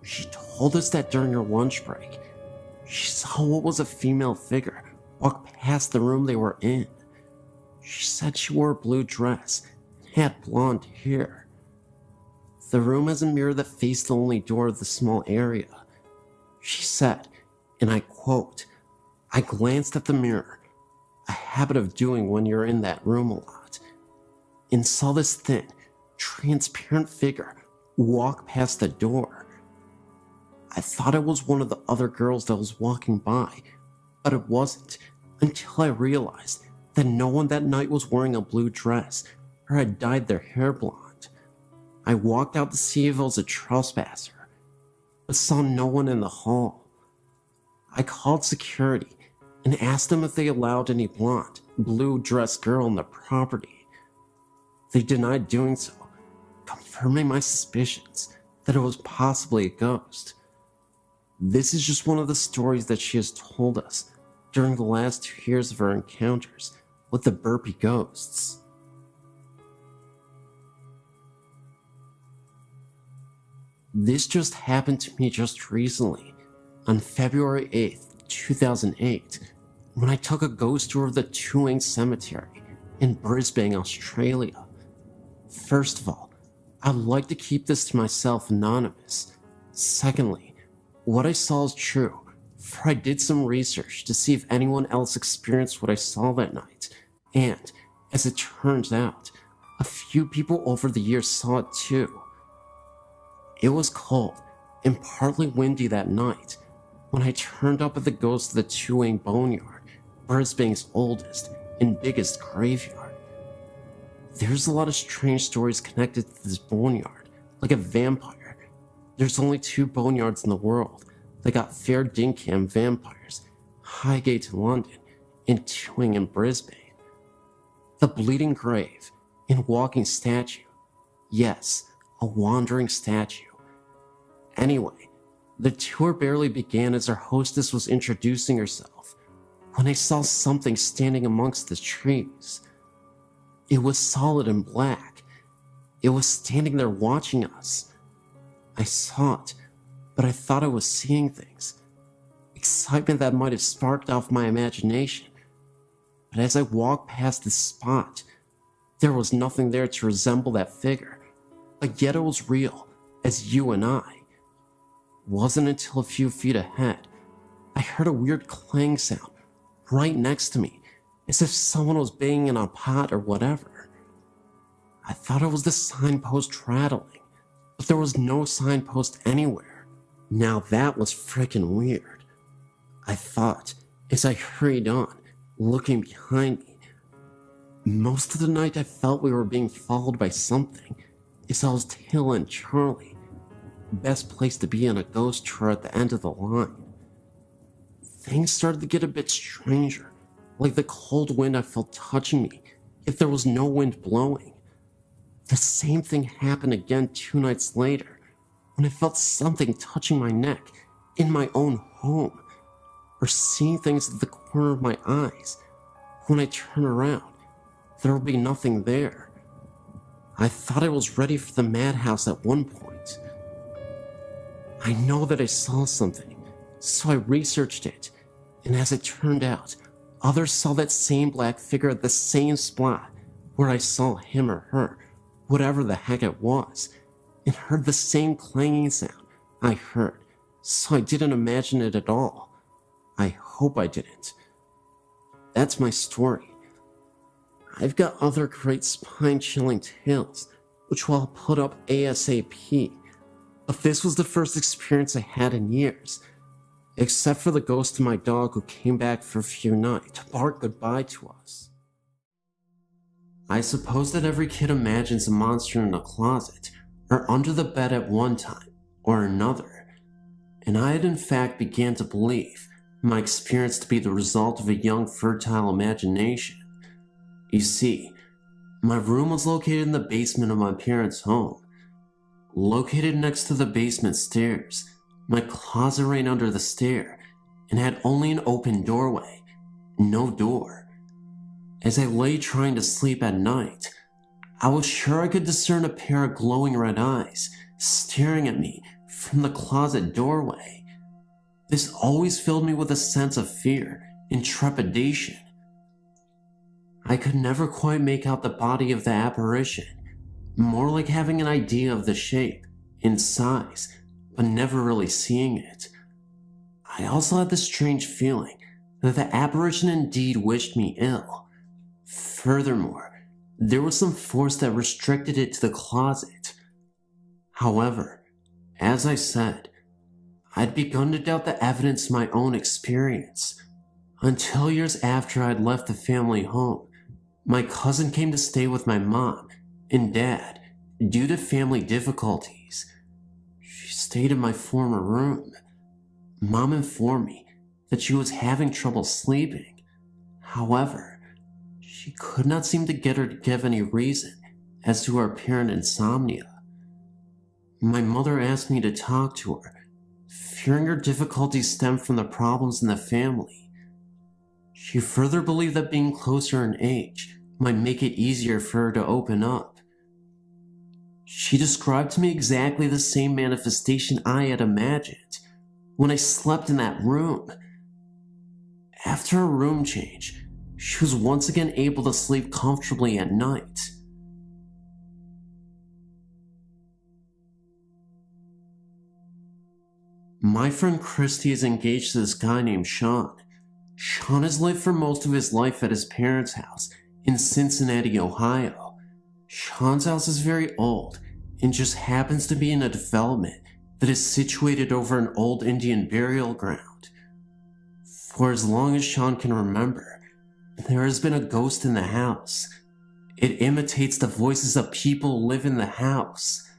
she told us that during her lunch break, she saw what was a female figure walk past the room they were in. She said she wore a blue dress and had blonde hair. The room has a mirror that faced the only door of the small area. She said, and I quote, "I glanced at the mirror, a habit of doing when you're in that room a lot, and saw this thin, transparent figure walk past the door. I thought it was one of the other girls that was walking by, but it wasn't until I realized that no one that night was wearing a blue dress or had dyed their hair blonde. I walked out to see if it was a trespasser, but saw no one in the hall. I called security and asked them if they allowed any blonde, blue-dressed girl on the property. They denied doing so, confirming my suspicions that it was possibly a ghost. This is just one of the stories that she has told us during the last 2 years of her encounters with the burpy ghosts. This just happened to me just recently, on February 8th, 2008, when I took a ghost tour of the Tuang Cemetery in Brisbane, Australia. First of all, I'd like to keep this to myself anonymous. Secondly, what I saw is true, for I did some research to see if anyone else experienced what I saw that night, and, as it turns out, a few people over the years saw it too. It was cold and partly windy that night when I turned up at the ghost of the Tuang Boneyard, Brisbane's oldest and biggest graveyard. There's a lot of strange stories connected to this boneyard, like a vampire. There's only 2 boneyards in the world that got fair dinkum vampires, Highgate in London and Tuang in Brisbane. The Bleeding Grave and Walking Statue. Yes, a wandering statue. Anyway, the tour barely began as our hostess was introducing herself when I saw something standing amongst the trees. It was solid and black. It was standing there watching us. I saw it, but I thought I was seeing things. Excitement that might have sparked off my imagination. But as I walked past this spot, there was nothing there to resemble that figure. But yet it was real, as you and I. It wasn't until a few feet ahead, I heard a weird clang sound right next to me, as if someone was banging in a pot or whatever. I thought it was the signpost rattling, but there was no signpost anywhere. Now that was frickin' weird, I thought, as I hurried on, looking behind me. Most of the night I felt we were being followed by something, as I was tailing Charlie. Best place to be on a ghost tour at the end of the line. Things started to get a bit stranger, like the cold wind I felt touching me if there was no wind blowing. The same thing happened again 2 nights later, when I felt something touching my neck in my own home, or seeing things at the corner of my eyes. When I turn around, there will be nothing there. I thought I was ready for the madhouse at one point. I know that I saw something, so I researched it, and as it turned out, others saw that same black figure at the same spot where I saw him or her, whatever the heck it was, and heard the same clanging sound I heard, so I didn't imagine it at all. I hope I didn't. That's my story. I've got other great spine-chilling tales, which I'll put up ASAP, but this was the first experience I had in years, except for the ghost of my dog who came back for a few nights to bark goodbye to us. I suppose that every kid imagines a monster in a closet or under the bed at one time or another, and I had in fact began to believe my experience to be the result of a young fertile imagination. You see, my room was located in the basement of my parents' home. Located next to the basement stairs, my closet ran under the stair and had only an open doorway, no door. As I lay trying to sleep at night, I was sure I could discern a pair of glowing red eyes staring at me from the closet doorway. This always filled me with a sense of fear and trepidation. I could never quite make out the body of the apparition, more like having an idea of the shape and size, but never really seeing it. I also had the strange feeling that the apparition indeed wished me ill. Furthermore, there was some force that restricted it to the closet. However, as I said, I'd begun to doubt the evidence of my own experience. Until years after I'd left the family home, my cousin came to stay with my mom and Dad, due to family difficulties, she stayed in my former room. Mom informed me that she was having trouble sleeping. However, she could not seem to get her to give any reason as to her apparent insomnia. My mother asked me to talk to her, fearing her difficulties stemmed from the problems in the family. She further believed that being closer in age might make it easier for her to open up. She described to me exactly the same manifestation I had imagined when I slept in that room. After a room change, she was once again able to sleep comfortably at night. My friend Christy is engaged to this guy named Sean. Sean has lived for most of his life at his parents' house in Cincinnati, Ohio. Sean's house is very old and just happens to be in a development that is situated over an old Indian burial ground. For as long as Sean can remember, there has been a ghost in the house. It imitates the voices of people who live in the house.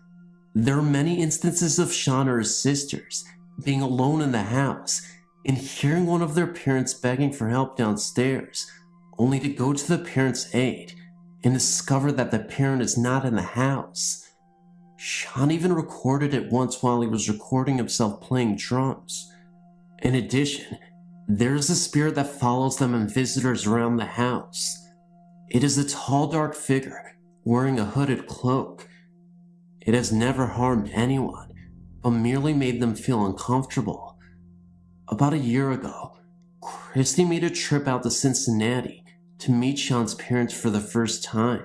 There are many instances of Sean or his sisters being alone in the house and hearing one of their parents begging for help downstairs, only to go to the parent's aid and discover that the parent is not in the house. Sean even recorded it once while he was recording himself playing drums. In addition, there is a spirit that follows them and visitors around the house. It is a tall, dark figure wearing a hooded cloak. It has never harmed anyone, but merely made them feel uncomfortable. About a year ago, Christy made a trip out to Cincinnati to meet Sean's parents for the first time.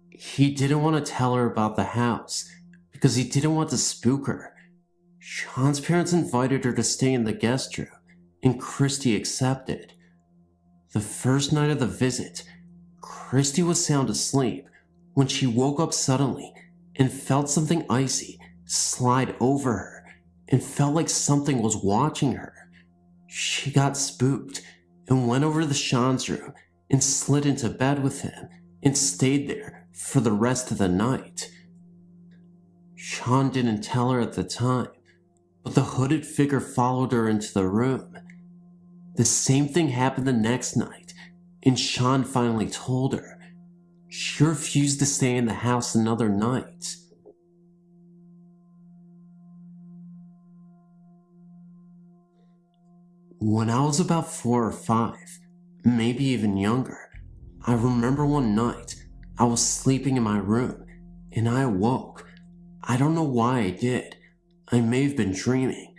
He didn't want to tell her about the house because he didn't want to spook her. Sean's parents invited her to stay in the guest room, and Christy accepted. The first night of the visit, Christy was sound asleep when she woke up suddenly and felt something icy slide over her and felt like something was watching her. She got spooked and went over to Sean's room and slid into bed with him and stayed there for the rest of the night. Sean didn't tell her at the time, but the hooded figure followed her into the room. The same thing happened the next night, and Sean finally told her. She refused to stay in the house another night. When I was about 4 or 5, maybe even younger, I remember one night I was sleeping in my room and I awoke. I don't know why I did. I may have been dreaming.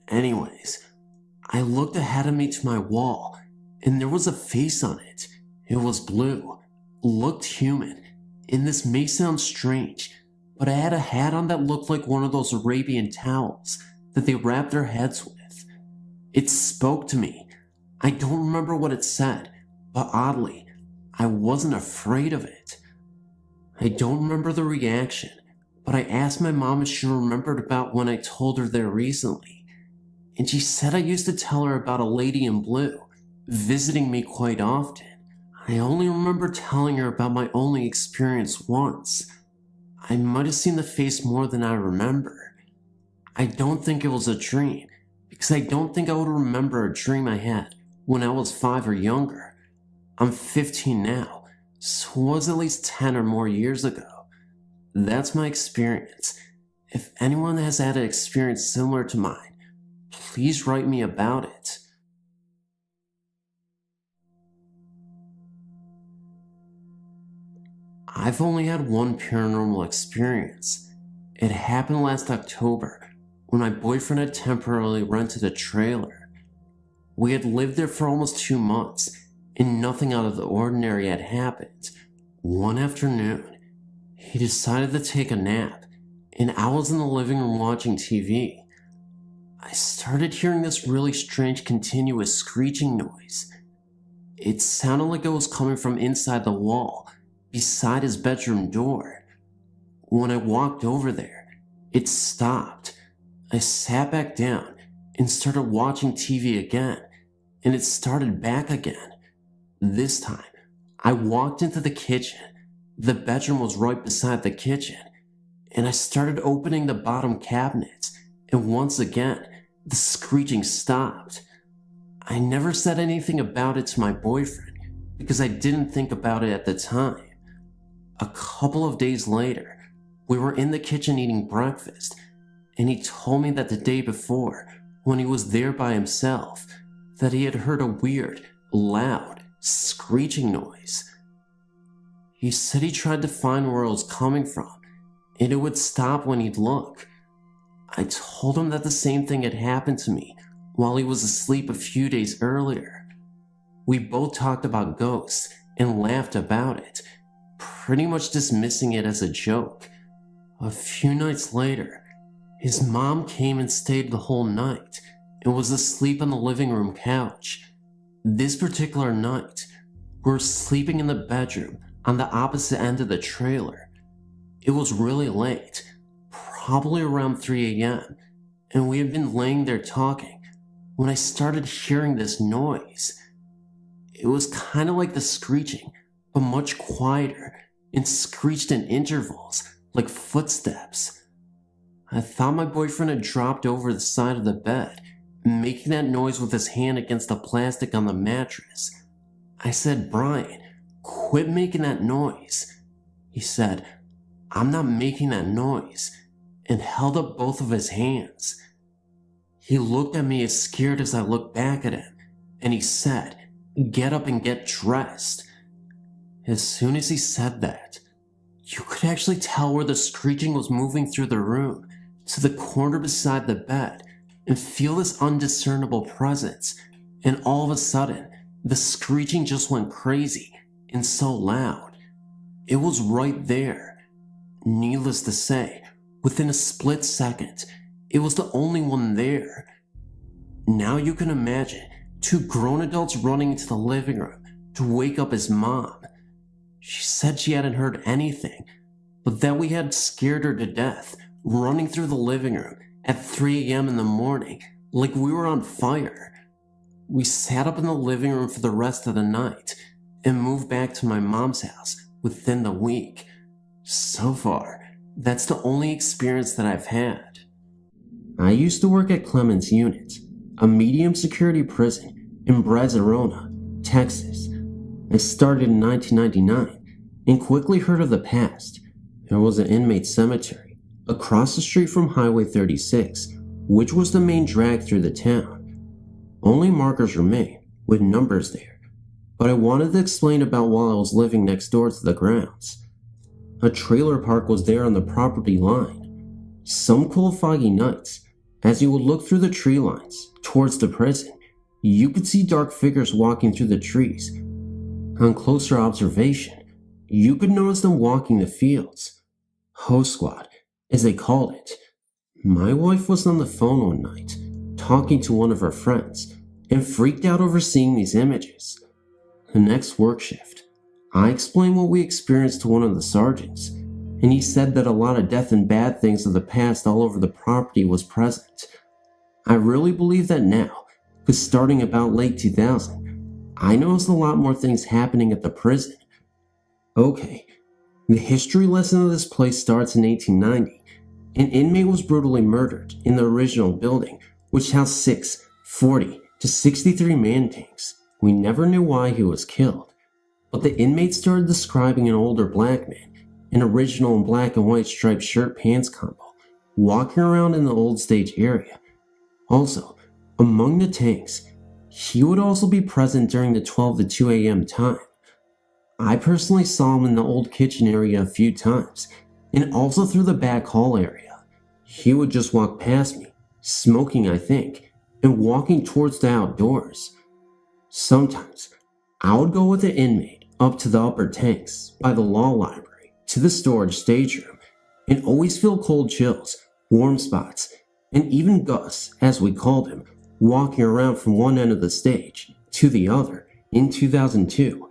Anyways, I looked ahead of me to my wall and there was a face on it. It was blue, looked human, and this may sound strange, but I had a hat on that looked like one of those Arabian towels that they wrap their heads with. It spoke to me. I don't remember what it said, but oddly, I wasn't afraid of it. I don't remember the reaction, but I asked my mom if she remembered about when I told her there recently, and she said I used to tell her about a lady in blue visiting me quite often. I only remember telling her about my only experience once. I might have seen the face more than I remember. I don't think it was a dream, because I don't think I would remember a dream I had when I was 5 or younger. I'm 15 now, so it was at least 10 or more years ago. That's my experience. If anyone has had an experience similar to mine, please write me about it. I've only had one paranormal experience. It happened last October when my boyfriend had temporarily rented a trailer. We had lived there for almost 2 months and nothing out of the ordinary had happened. One afternoon, he decided to take a nap and I was in the living room watching TV. I started hearing this really strange continuous screeching noise. It sounded like it was coming from inside the wall beside his bedroom door. When I walked over there, it stopped. I sat back down and started watching TV again, and it started back again. This time, I walked into the kitchen The bedroom was right beside the kitchen, and I started opening the bottom cabinets, and once again, the screeching stopped. I never said anything about it to my boyfriend because I didn't think about it at the time. A couple of days later, we were in the kitchen eating breakfast, and he told me that the day before, when he was there by himself, that he had heard a weird, loud, screeching noise. He said he tried to find where it was coming from, and it would stop when he'd look. I told him that the same thing had happened to me while he was asleep a few days earlier. We both talked about ghosts and laughed about it, pretty much dismissing it as a joke. A few nights later, his mom came and stayed the whole night and was asleep on the living room couch. This particular night, we were sleeping in the bedroom on the opposite end of the trailer. It was really late, probably around 3 a.m., and we had been laying there talking when I started hearing this noise. It was kind of like the screeching, but much quieter, and screeched in intervals, like footsteps. I thought my boyfriend had dropped over the side of the bed, making that noise with his hand against the plastic on the mattress. I said, "Brian, quit making that noise." He said, "I'm not making that noise," and held up both of his hands. He looked at me as scared as I looked back at him, and he said, "Get up and get dressed." As soon as he said that, you could actually tell where the screeching was moving through the room to the corner beside the bed and feel this undiscernible presence, and all of a sudden, the screeching just went crazy and so loud. It was right there. Needless to say, within a split second, it was the only one there. Now you can imagine 2 grown adults running into the living room to wake up his mom. She said she hadn't heard anything, but that we had scared her to death, running through the living room at 3 a.m. in the morning like we were on fire. We sat up in the living room for the rest of the night and moved back to my mom's house within the week. So far, that's the only experience that I've had. I used to work at Clemens Unit, a medium security prison in Brazzarona, Texas. I started in 1999 and quickly heard of the past. There was an inmate cemetery across the street from Highway 36, which was the main drag through the town. Only markers remain, with numbers there, but I wanted to explain about while I was living next door to the grounds. A trailer park was there on the property line. Some cool foggy nights, as you would look through the tree lines towards the prison, you could see dark figures walking through the trees. On closer observation, you could notice them walking the fields. Host squad, as they called it. My wife was on the phone one night, talking to one of her friends, and freaked out over seeing these images. The next work shift, I explained what we experienced to one of the sergeants, and he said that a lot of death and bad things of the past all over the property was present. I really believe that now, because starting about late 2000, I noticed a lot more things happening at the prison. Okay, the history lesson of this place starts in 1890. An inmate was brutally murdered in the original building, which housed 6 40 to 63 man tanks. We never knew why he was killed, but the inmates started describing an older black man, an original black and white striped shirt pants combo, walking around in the old stage area. Also, among the tanks, he would also be present during the 12 to 2 a.m. time. I personally saw him in the old kitchen area a few times, and also through the back hall area. He would just walk past me, smoking I think, and walking towards the outdoors. Sometimes, I would go with the inmate up to the upper tanks, by the law library, to the storage stage room, and always feel cold chills, warm spots, and even Gus, as we called him, walking around from one end of the stage to the other in 2002.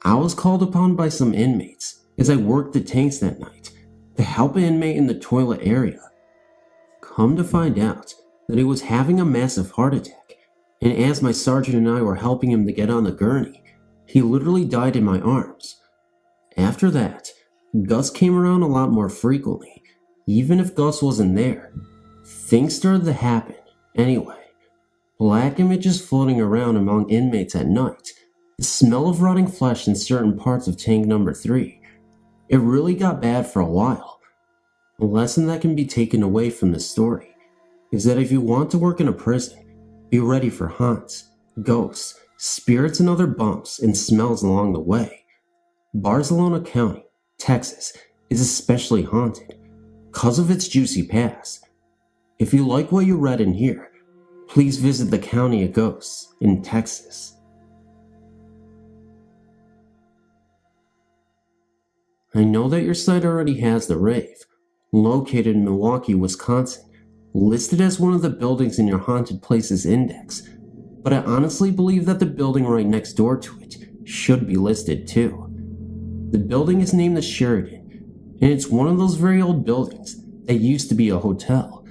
I was called upon by some inmates as I worked the tanks that night to help an inmate in the toilet area. Come to find out that he was having a massive heart attack, and as my sergeant and I were helping him to get on the gurney, he literally died in my arms. After that, Gus came around a lot more frequently. Even if Gus wasn't there, things started to happen. Anyway, black images floating around among inmates at night, the smell of rotting flesh in certain parts of tank number 3. It really got bad for a while. A lesson that can be taken away from this story is that if you want to work in a prison, be ready for haunts, ghosts, spirits, and other bumps and smells along the way. Barcelona County, Texas, is especially haunted because of its juicy past. If you like what you read in here, please visit the County of Ghosts in Texas. I know that your site already has the rave, located in Milwaukee, Wisconsin, listed as one of the buildings in your haunted places index, but I honestly believe that the building right next door to it should be listed too. The building is named the Sheridan, and it's one of those very old buildings that used to be a hotel.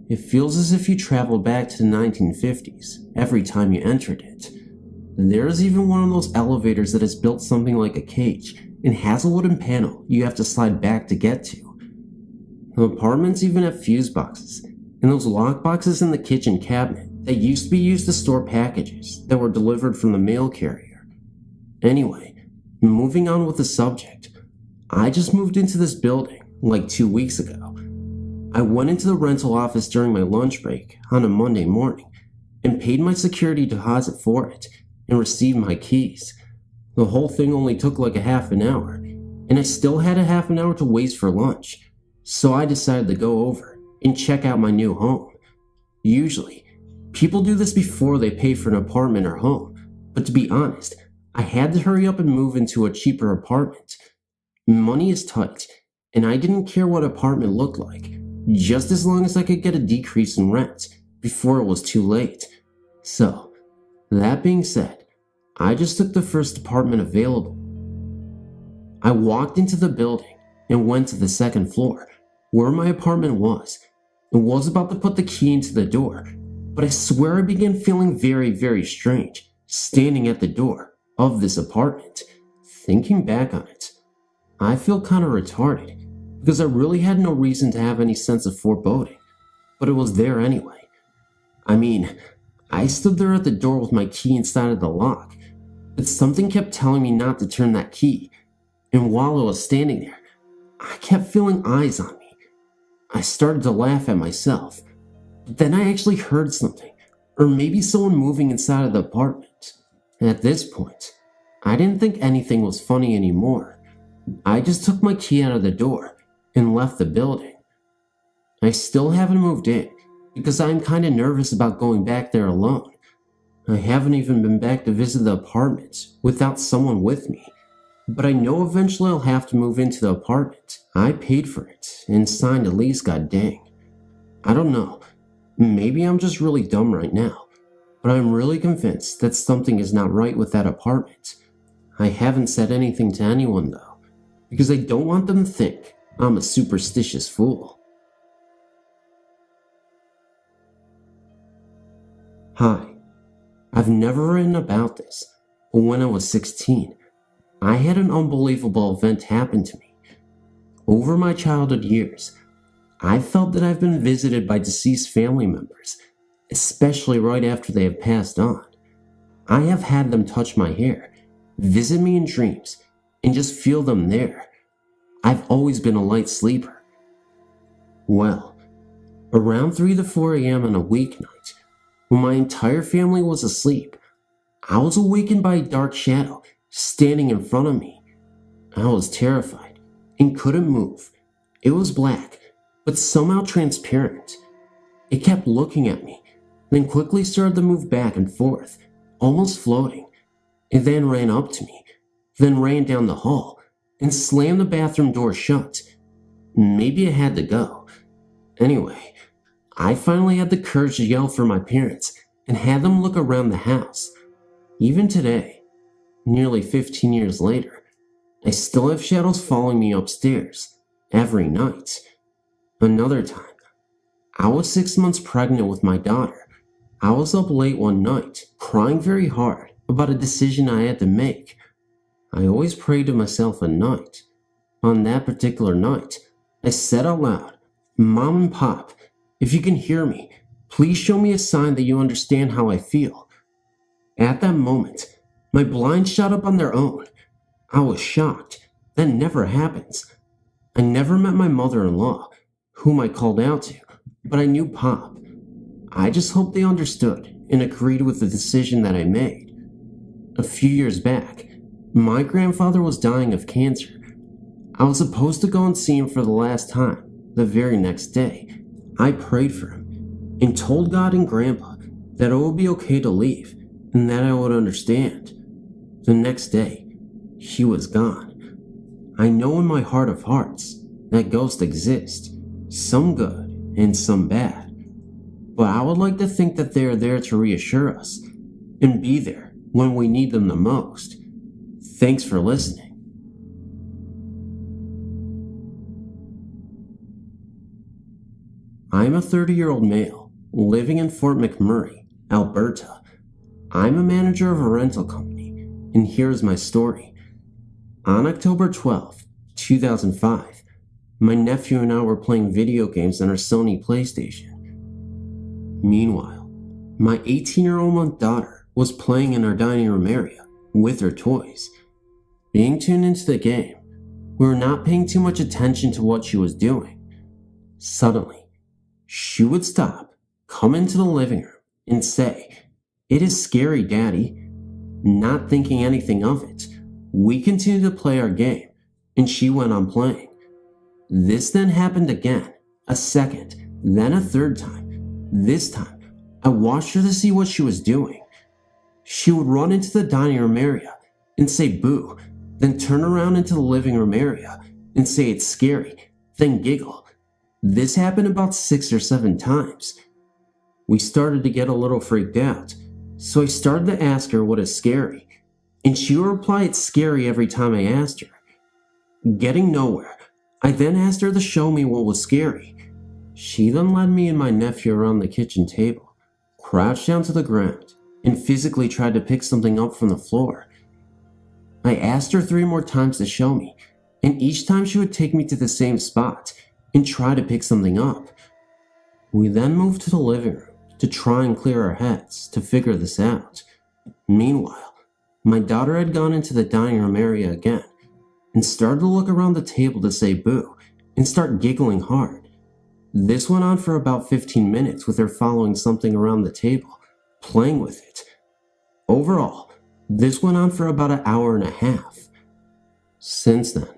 It feels as if you traveled back to the 1950s every time you entered it. There's even one of those elevators that is built something like a cage and has a wooden panel you have to slide back to get to. The apartments even have fuse boxes and those lock boxes in the kitchen cabinet that used to be used to store packages that were delivered from the mail carrier. Anyway, moving on with the subject, I just moved into this building like 2 weeks ago. I went into the rental office during my lunch break on a Monday morning and paid my security deposit for it and received my keys. The whole thing only took like a half an hour, and I still had a half an hour to waste for lunch, so I decided to go over and check out my new home. Usually, people do this before they pay for an apartment or home, but to be honest, I had to hurry up and move into a cheaper apartment. Money is tight, and I didn't care what apartment looked like, just as long as I could get a decrease in rent before it was too late. So, that being said, I just took the first apartment available. I walked into the building and went to the second floor, where my apartment was, and was about to put the key into the door, but I swear I began feeling very, very strange, standing at the door of this apartment. Thinking back on it, I feel kind of retarded, because I really had no reason to have any sense of foreboding, but it was there anyway. I mean, I stood there at the door with my key inside of the lock, but something kept telling me not to turn that key, and while I was standing there, I kept feeling eyes on me. I started to laugh at myself, but then I actually heard something, or maybe someone moving inside of the apartment. At this point, I didn't think anything was funny anymore. I just took my key out of the door and left the building. I still haven't moved in because I'm kind of nervous about going back there alone. I haven't even been back to visit the apartment without someone with me, but I know eventually I'll have to move into the apartment. I paid for it and signed a lease, god dang. I don't know, maybe I'm just really dumb right now, but I'm really convinced that something is not right with that apartment. I haven't said anything to anyone though, because I don't want them to think I'm a superstitious fool. Hi. I've never written about this, but when I was 16, I had an unbelievable event happen to me. Over my childhood years, I felt that I've been visited by deceased family members, especially right after they have passed on. I have had them touch my hair, visit me in dreams, and just feel them there. I've always been a light sleeper. Well, around 3 to 4 a.m. on a weeknight, when my entire family was asleep, I was awakened by a dark shadow standing in front of me. I was terrified and couldn't move. It was black, but somehow transparent. It kept looking at me, then quickly started to move back and forth, almost floating. It then ran up to me, then ran down the hall, and slammed the bathroom door shut. Maybe it had to go. Anyway, I finally had the courage to yell for my parents and had them look around the house. Even today, nearly 15 years later, I still have shadows following me upstairs every night. Another time, I was 6 months pregnant with my daughter. I was up late one night, crying very hard about a decision I had to make. I always prayed to myself at night. On that particular night, I said out loud, "Mom and Pop, if you can hear me, please show me a sign that you understand how I feel." At that moment, my blinds shot up on their own. I was shocked. That never happens. I never met my mother-in-law, whom I called out to, but I knew Pop. I just hoped they understood and agreed with the decision that I made. A few years back, my grandfather was dying of cancer. I was supposed to go and see him for the last time the very next day. I prayed for him and told God and Grandpa that it would be okay to leave and that I would understand. The next day, he was gone. I know in my heart of hearts that ghosts exist, some good and some bad. But I would like to think that they are there to reassure us and be there when we need them the most. Thanks for listening. I'm a 30-year-old male living in Fort McMurray, Alberta. I'm a manager of a rental company, and here's my story. On October 12, 2005, my nephew and I were playing video games on our Sony PlayStation. Meanwhile, my 18-year-old daughter was playing in our dining room area with her toys. Being tuned into the game, we were not paying too much attention to what she was doing. Suddenly, she would stop, come into the living room, and say, "It is scary, Daddy." Not thinking anything of it, we continued to play our game, and she went on playing. This then happened again, a second, then a third time. This time, I watched her to see what she was doing. She would run into the dining room area and say boo, then turn around into the living room area and say it's scary, then giggle. This happened about 6 or 7 times. We started to get a little freaked out, so I started to ask her what is scary, and she would reply it's scary every time I asked her. Getting nowhere, I then asked her to show me what was scary. She then led me and my nephew around the kitchen table, crouched down to the ground, and physically tried to pick something up from the floor. I asked her 3 more times to show me, and each time she would take me to the same spot and try to pick something up. We then moved to the living room to try and clear our heads to figure this out. Meanwhile, my daughter had gone into the dining room area again and started to look around the table to say boo and start giggling hard. This went on for about 15 minutes with her following something around the table, playing with it. Overall, this went on for about an hour and a half. Since then,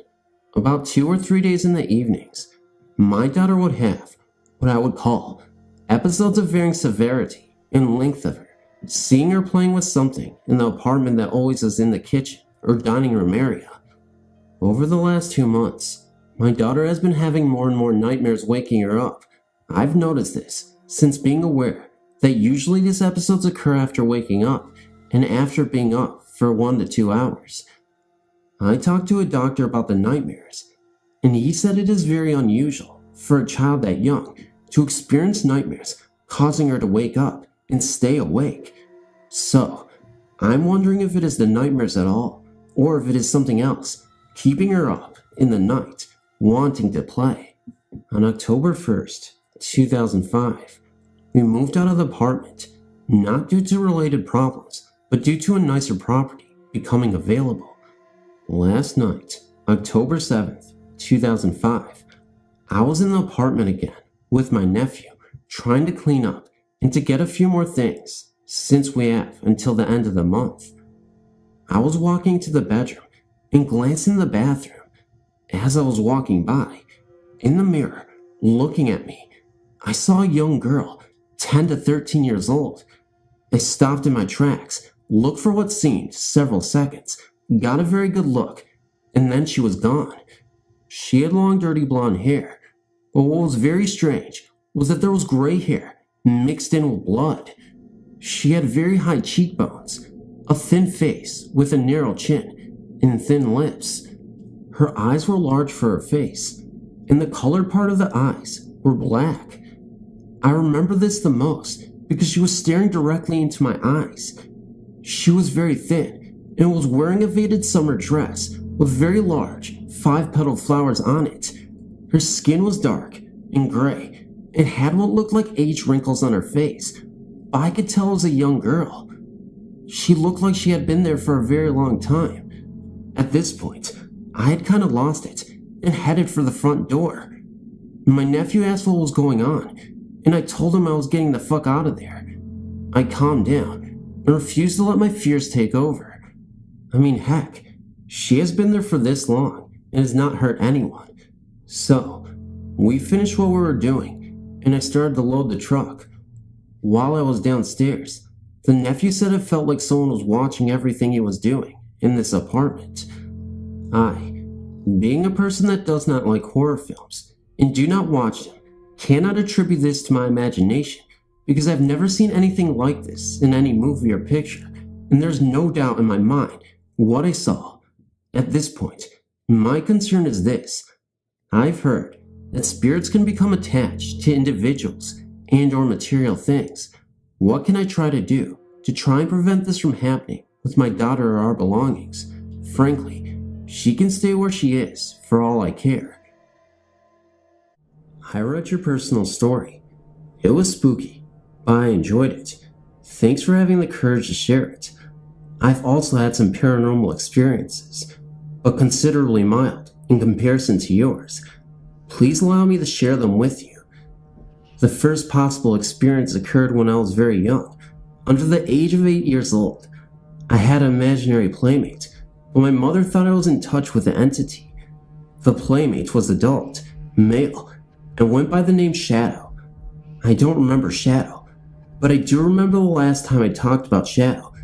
about 2 or 3 days in the evenings, my daughter would have what I would call episodes of varying severity and length of her, seeing her playing with something in the apartment that always is in the kitchen or dining room area. Over the last 2 months, my daughter has been having more and more nightmares waking her up. I've noticed this since being aware that usually these episodes occur after waking up and after being up for 1 to 2 hours. I talked to a doctor about the nightmares, and he said it is very unusual for a child that young to experience nightmares, causing her to wake up and stay awake. So, I'm wondering if it is the nightmares at all, or if it is something else, keeping her up in the night, wanting to play. On October 1st, 2005, we moved out of the apartment, not due to related problems, but due to a nicer property becoming available. Last night, October 7th, 2005, I was in the apartment again with my nephew, trying to clean up and to get a few more things, since we have until the end of the month. I was walking to the bedroom and glanced in the bathroom. As I was walking by, in the mirror, looking at me, I saw a young girl, 10 to 13 years old. I stopped in my tracks, looked for what seemed several seconds, got a very good look, and then she was gone. She had long, dirty blonde hair, but what was very strange was that there was gray hair mixed in with blood. She had very high cheekbones, a thin face with a narrow chin, and thin lips. Her eyes were large for her face, and the colored part of the eyes were black. I remember this the most because she was staring directly into my eyes. She was very thin and was wearing a faded summer dress with very large 5-petaled flowers on it. Her skin was dark and gray and had what looked like age wrinkles on her face, but I could tell it was a young girl. She looked like she had been there for a very long time. At this point, I had kind of lost it and headed for the front door. My nephew asked what was going on, and I told him I was getting the fuck out of there. I calmed down and refused to let my fears take over. I mean, heck, she has been there for this long and has not hurt anyone. So, we finished what we were doing, and I started to load the truck. While I was downstairs, the nephew said it felt like someone was watching everything he was doing in this apartment. I, being a person that does not like horror films and do not watch them, cannot attribute this to my imagination because I've never seen anything like this in any movie or picture, and there's no doubt in my mind what I saw. At this point, my concern is this. I've heard that spirits can become attached to individuals and or material things. What can I try to do to try and prevent this from happening with my daughter or our belongings? Frankly, she can stay where she is for all I care. I read your personal story. It was spooky, but I enjoyed it. Thanks for having the courage to share it. I've also had some paranormal experiences, but considerably mild in comparison to yours. Please allow me to share them with you. The first possible experience occurred when I was very young, under the age of 8 years old. I had an imaginary playmate, but my mother thought I was in touch with the entity. The playmate was adult, male, and went by the name Shadow. I don't remember Shadow, but I do remember the last time I talked about Shadow,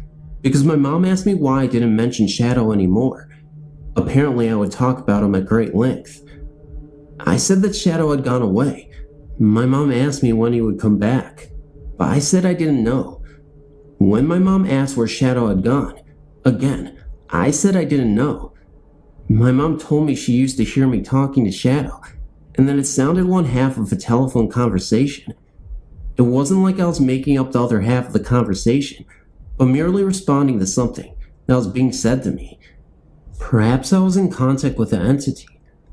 because my mom asked me why I didn't mention Shadow anymore. Apparently I would talk about him at great length. I said that Shadow had gone away. My mom asked me when he would come back, but I said I didn't know. When my mom asked where Shadow had gone, again, I said I didn't know. My mom told me she used to hear me talking to Shadow, and that it sounded one half of a telephone conversation. It wasn't like I was making up the other half of the conversation, but merely responding to something that was being said to me. Perhaps I was in contact with the entity.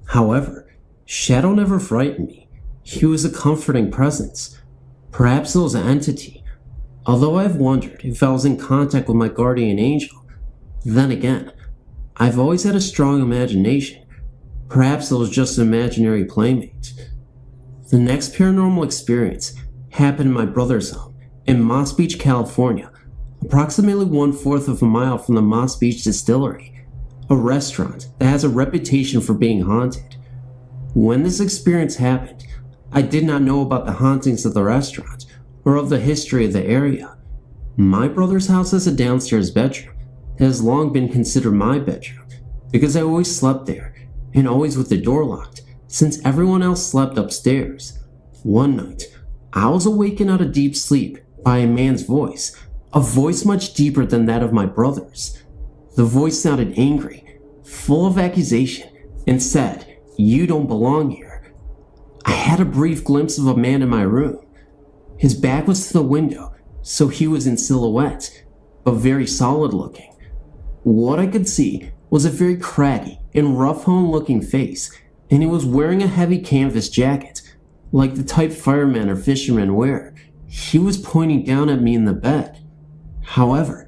However, Shadow never frightened me. He was a comforting presence. Perhaps it was an entity. Although I've wondered if I was in contact with my guardian angel, then again, I've always had a strong imagination. Perhaps it was just an imaginary playmate. The next paranormal experience happened in my brother's home in Moss Beach, California, approximately 1/4 of a mile from the Moss Beach Distillery, a restaurant that has a reputation for being haunted. When this experience happened, I did not know about the hauntings of the restaurant or of the history of the area. My brother's house has a downstairs bedroom that has long been considered my bedroom because I always slept there and always with the door locked since everyone else slept upstairs. One night, I was awakened out of deep sleep by a man's voice, a voice much deeper than that of my brother's. The voice sounded angry, full of accusation, and said, "You don't belong here." I had a brief glimpse of a man in my room. His back was to the window, so he was in silhouette, but very solid looking. What I could see was a very craggy and rough-hewn looking face, and he was wearing a heavy canvas jacket, like the type firemen or fishermen wear. He was pointing down at me in the bed. However,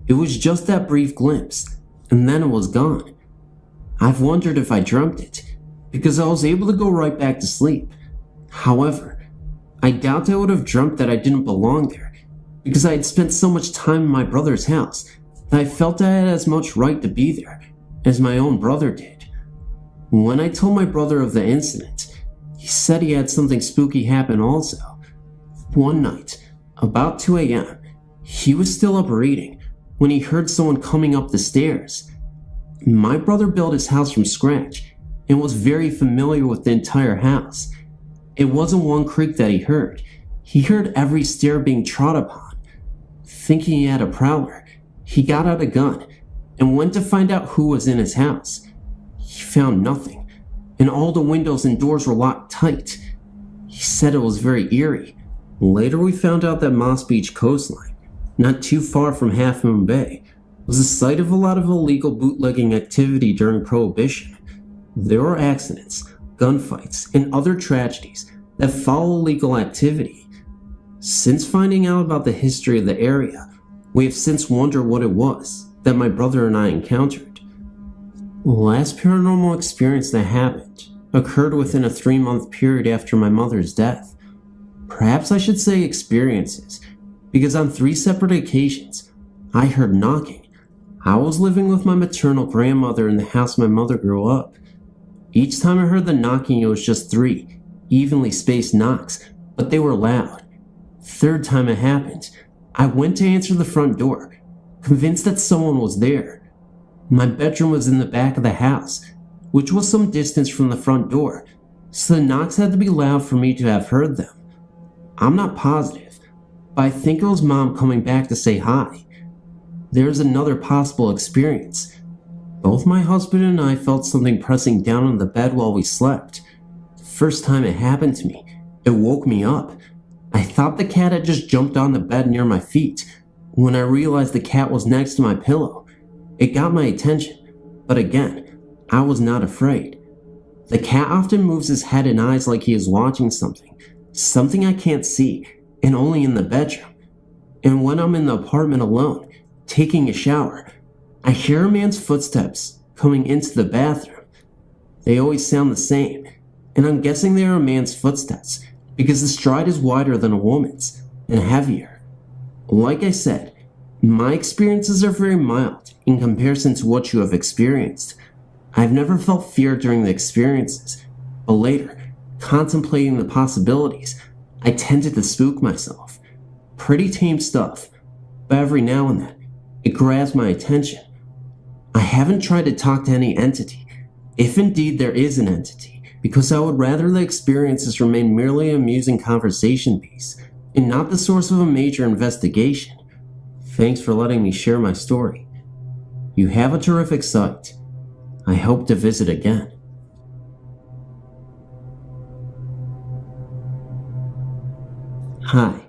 it was just that brief glimpse, and then it was gone. I've wondered if I dreamt it, because I was able to go right back to sleep. However, I doubt I would have dreamt that I didn't belong there, because I had spent so much time in my brother's house that I felt I had as much right to be there as my own brother did. When I told my brother of the incident, he said he had something spooky happen also. One night, about 2 a.m., he was still up reading when he heard someone coming up the stairs. My brother built his house from scratch and was very familiar with the entire house. It wasn't one creak that he heard. He heard every stair being trod upon. Thinking he had a prowler, he got out a gun and went to find out who was in his house. He found nothing, and all the windows and doors were locked tight. He said it was very eerie. Later we found out that Moss Beach coastline, not too far from Half Moon Bay, was the site of a lot of illegal bootlegging activity during Prohibition. There were accidents, gunfights, and other tragedies that follow illegal activity. Since finding out about the history of the area, we have since wondered what it was that my brother and I encountered. The last paranormal experience that happened occurred within a 3-month period after my mother's death. Perhaps I should say experiences, because on 3 separate occasions, I heard knocking. I was living with my maternal grandmother in the house my mother grew up. Each time I heard the knocking, it was just 3 evenly spaced knocks, but they were loud. Third time it happened, I went to answer the front door, convinced that someone was there. My bedroom was in the back of the house, which was some distance from the front door, so the knocks had to be loud for me to have heard them. I'm not positive, but I think it was Mom coming back to say hi. There's another possible experience. Both my husband and I felt something pressing down on the bed while we slept. The first time it happened to me, it woke me up. I thought the cat had just jumped on the bed near my feet. When I realized the cat was next to my pillow, it got my attention, but again, I was not afraid. The cat often moves his head and eyes like he is watching something I can't see, and only in the bedroom. And when I'm in the apartment alone, taking a shower, I hear a man's footsteps coming into the bathroom. They always sound the same, and I'm guessing they are a man's footsteps because the stride is wider than a woman's and heavier. Like I said, my experiences are very mild in comparison to what you have experienced. I've never felt fear during the experiences, but later, contemplating the possibilities, I tended to spook myself. Pretty tame stuff, but every now and then, it grabs my attention. I haven't tried to talk to any entity, if indeed there is an entity, because I would rather the experiences remain merely an amusing conversation piece, and not the source of a major investigation. Thanks for letting me share my story. You have a terrific site. I hope to visit again. Hi.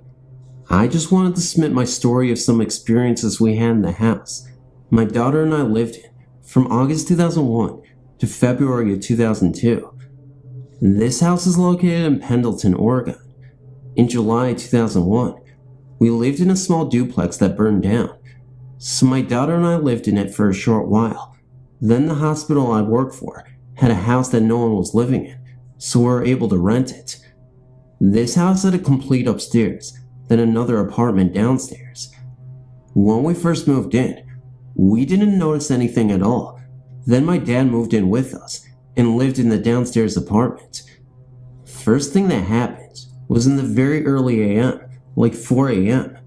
I just wanted to submit my story of some experiences we had in the house my daughter and I lived in from August 2001 to February of 2002. This house is located in Pendleton, Oregon. In July 2001, we lived in a small duplex that burned down, so my daughter and I lived in it for a short while. Then the hospital I worked for had a house that no one was living in, so we were able to rent it. This house had a complete upstairs, then another apartment downstairs. When we first moved in, we didn't notice anything at all. Then my dad moved in with us and lived in the downstairs apartment. First thing that happened was in the very early AM, like 4 AM.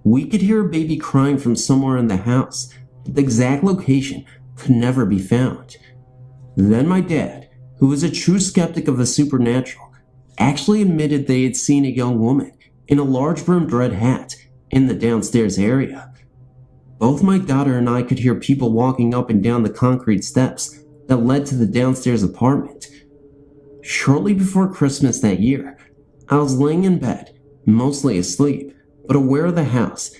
We could hear a baby crying from somewhere in the house, but the exact location could never be found. Then my dad, who was a true skeptic of the supernatural, actually admitted they had seen a young woman in a large brimmed red hat in the downstairs area. Both my daughter and I could hear people walking up and down the concrete steps that led to the downstairs apartment. Shortly before Christmas that year, I was laying in bed, mostly asleep, but aware of the house,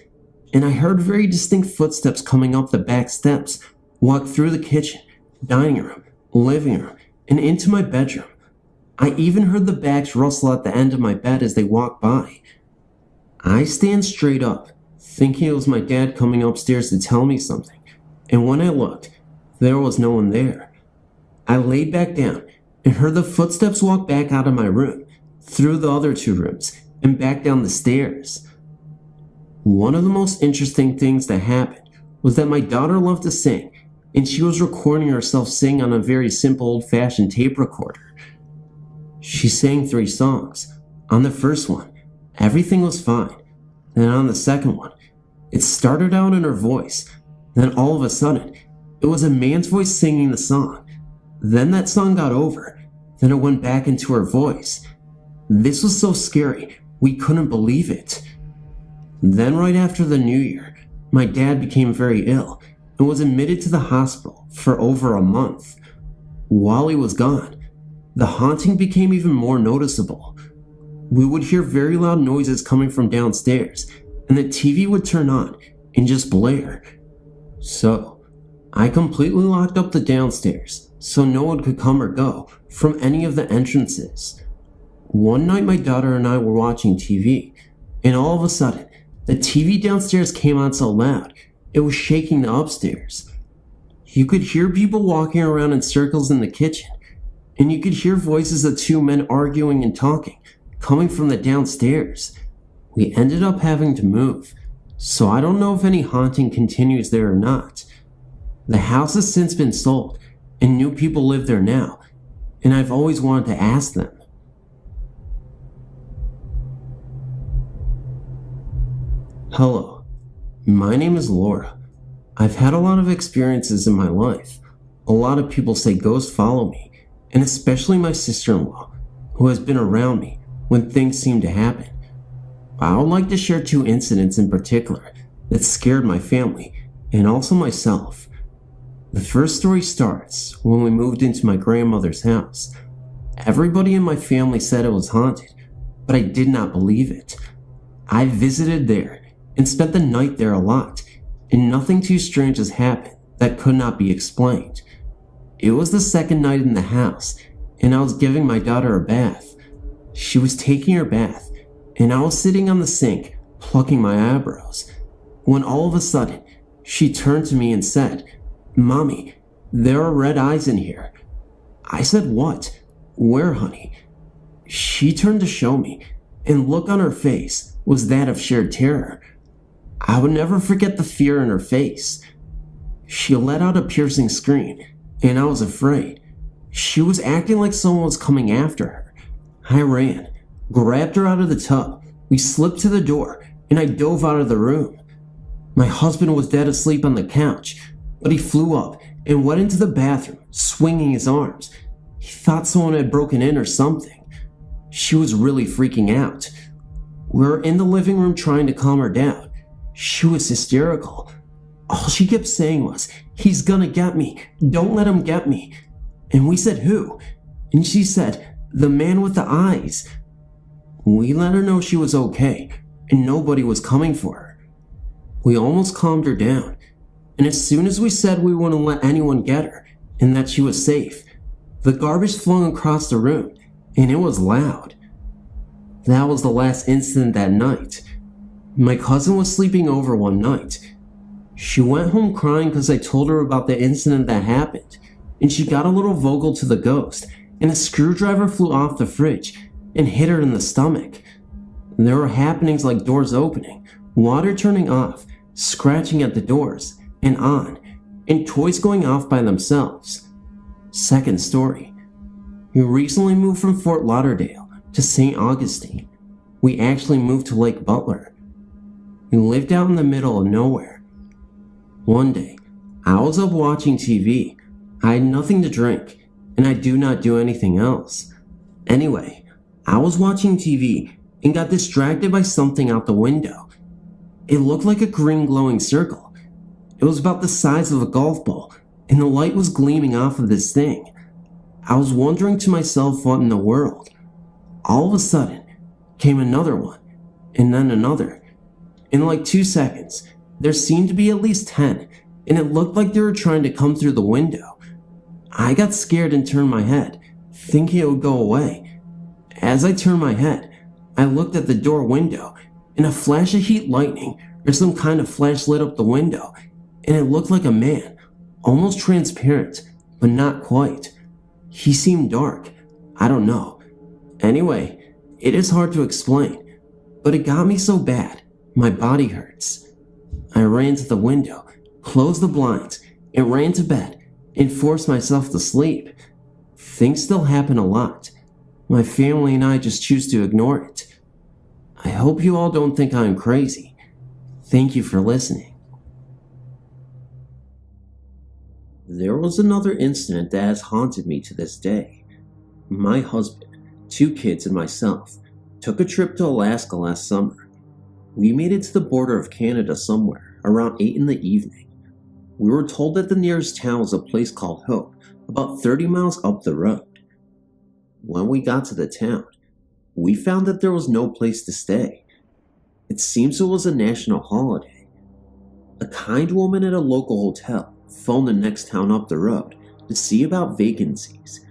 and I heard very distinct footsteps coming up the back steps, walk through the kitchen, dining room, living room, and into my bedroom. I even heard the bags rustle at the end of my bed as they walked by. I stand straight up, thinking it was my dad coming upstairs to tell me something, and when I looked, there was no one there. I laid back down and heard the footsteps walk back out of my room, through the other 2 rooms, and back down the stairs. One of the most interesting things that happened was that my daughter loved to sing, and she was recording herself sing on a very simple old-fashioned tape recorder. She sang 3 songs. On the first one, everything was fine. Then on the second one, it started out in her voice. Then all of a sudden, it was a man's voice singing the song. Then that song got over. Then it went back into her voice. This was so scary, we couldn't believe it. Then right after the New Year, my dad became very ill and was admitted to the hospital for over a month. While he was gone, the haunting became even more noticeable. We would hear very loud noises coming from downstairs, and the TV would turn on and just blare. So, I completely locked up the downstairs so no one could come or go from any of the entrances. One night my daughter and I were watching TV, and all of a sudden, the TV downstairs came on so loud, it was shaking the upstairs. You could hear people walking around in circles in the kitchen, and you could hear voices of two men arguing and talking, coming from the downstairs. We ended up having to move, so I don't know if any haunting continues there or not. The house has since been sold, and new people live there now, and I've always wanted to ask them. Hello, my name is Laura. I've had a lot of experiences in my life. A lot of people say ghosts follow me, and especially my sister-in-law, who has been around me when things seem to happen. I would like to share two incidents in particular that scared my family and also myself. The first story starts when we moved into my grandmother's house. Everybody in my family said it was haunted, but I did not believe it. I visited there and spent the night there a lot, and nothing too strange has happened that could not be explained. It was the second night in the house, and I was giving my daughter a bath. She was taking her bath, and I was sitting on the sink, plucking my eyebrows, when all of a sudden, she turned to me and said, "Mommy, there are red eyes in here." I said, "What? Where, honey?" She turned to show me, and look on her face was that of sheer terror. I would never forget the fear in her face. She let out a piercing scream, and I was afraid. She was acting like someone was coming after her. I ran, grabbed her out of the tub. We slipped to the door, and I dove out of the room. My husband was dead asleep on the couch, but he flew up and went into the bathroom, swinging his arms. He thought someone had broken in or something. She was really freaking out. We were in the living room trying to calm her down. She was hysterical. All she kept saying was, "He's gonna get me. Don't let him get me." And we said, "Who?" And she said, "The man with the eyes." We let her know she was okay, and nobody was coming for her. We almost calmed her down, and as soon as we said we wouldn't let anyone get her, and that she was safe, the garbage flung across the room, and it was loud. That was the last incident that night. My cousin was sleeping over one night. She went home crying because I told her about the incident that happened, and she got a little vocal to the ghost, and a screwdriver flew off the fridge and hit her in the stomach. There were happenings like doors opening, water turning off, scratching at the doors, and on, and toys going off by themselves. Second story. We recently moved from Fort Lauderdale to St. Augustine. We actually moved to Lake Butler. We lived out in the middle of nowhere. One day, I was up watching TV. I had nothing to drink, and I do not do anything else. Anyway, I was watching TV and got distracted by something out the window. It looked like a green glowing circle. It was about the size of a golf ball, and the light was gleaming off of this thing. I was wondering to myself what in the world. All of a sudden, came another one, and then another. In like 2 seconds, there seemed to be at least 10, and it looked like they were trying to come through the window. I got scared and turned my head, thinking it would go away. As I turned my head, I looked at the door window, and a flash of heat lightning or some kind of flash lit up the window, and it looked like a man, almost transparent, but not quite. He seemed dark. I don't know. Anyway, it is hard to explain, but it got me so bad, my body hurts. I ran to the window, closed the blinds, and ran to bed, and forced myself to sleep. Things still happen a lot. My family and I just choose to ignore it. I hope you all don't think I'm crazy. Thank you for listening. There was another incident that has haunted me to this day. My husband, 2 kids, and myself took a trip to Alaska last summer. We made it to the border of Canada somewhere around 8 in the evening. We were told that the nearest town was a place called Hope, about 30 miles up the road. When we got to the town, we found that there was no place to stay. It seems it was a national holiday. A kind woman at a local hotel phoned the next town up the road to see about vacancies.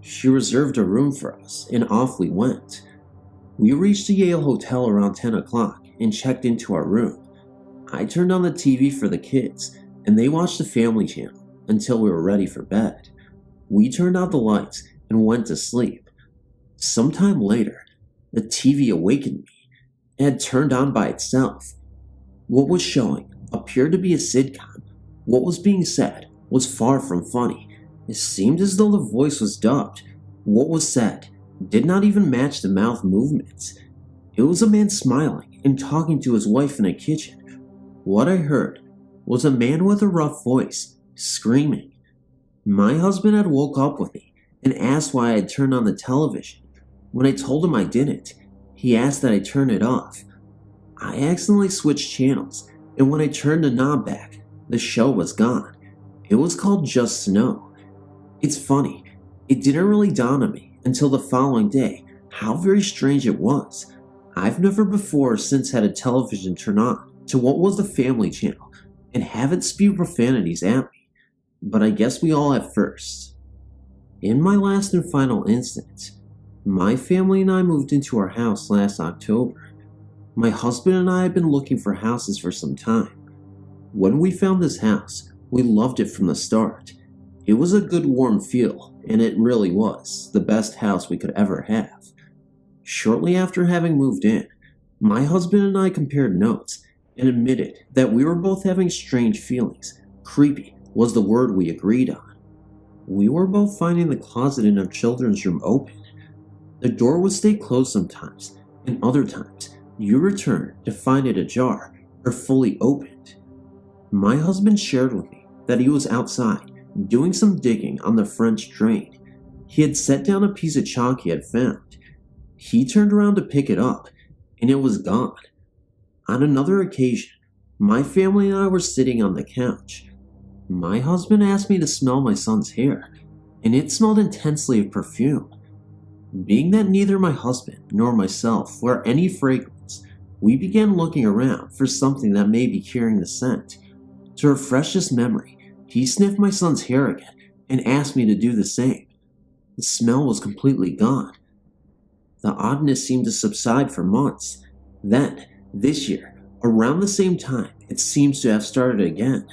She reserved a room for us, and off we went. We reached the Yale Hotel around 10 o'clock and checked into our room. I turned on the TV for the kids, and they watched the Family Channel until we were ready for bed. We turned out the lights and went to sleep. Sometime later, the TV awakened me. It had turned on by itself. What was showing appeared to be a sitcom. What was being said was far from funny. It seemed as though the voice was dubbed. What was said did not even match the mouth movements. It was a man smiling and talking to his wife in a kitchen. What I heard was a man with a rough voice, screaming. My husband had woke up with me and asked why I had turned on the television. When I told him I didn't, he asked that I turn it off. I accidentally switched channels, and when I turned the knob back, the show was gone. It was called Just Snow. It's funny, it didn't really dawn on me until the following day how very strange it was. I've never before or since had a television turn on to what was the Family Channel and have it spew profanities at me, but I guess we all have firsts. In my last and final instance, my family and I moved into our house last October. My husband and I had been looking for houses for some time. When we found this house, we loved it from the start. It was a good warm feel, and it really was the best house we could ever have. Shortly after having moved in, my husband and I compared notes and admitted that we were both having strange feelings. Creepy was the word we agreed on. We were both finding the closet in our children's room open. The door would stay closed sometimes, and other times you return to find it ajar or fully opened. My husband shared with me that he was outside doing some digging on the French drain. He had set down a piece of chalk he had found. He turned around to pick it up, and it was gone. On another occasion, my family and I were sitting on the couch. My husband asked me to smell my son's hair, and it smelled intensely of perfume. Being that neither my husband nor myself wear any fragrance, we began looking around for something that may be carrying the scent. To refresh this memory, he sniffed my son's hair again and asked me to do the same. The smell was completely gone. The oddness seemed to subside for months. Then, this year, around the same time, it seems to have started again.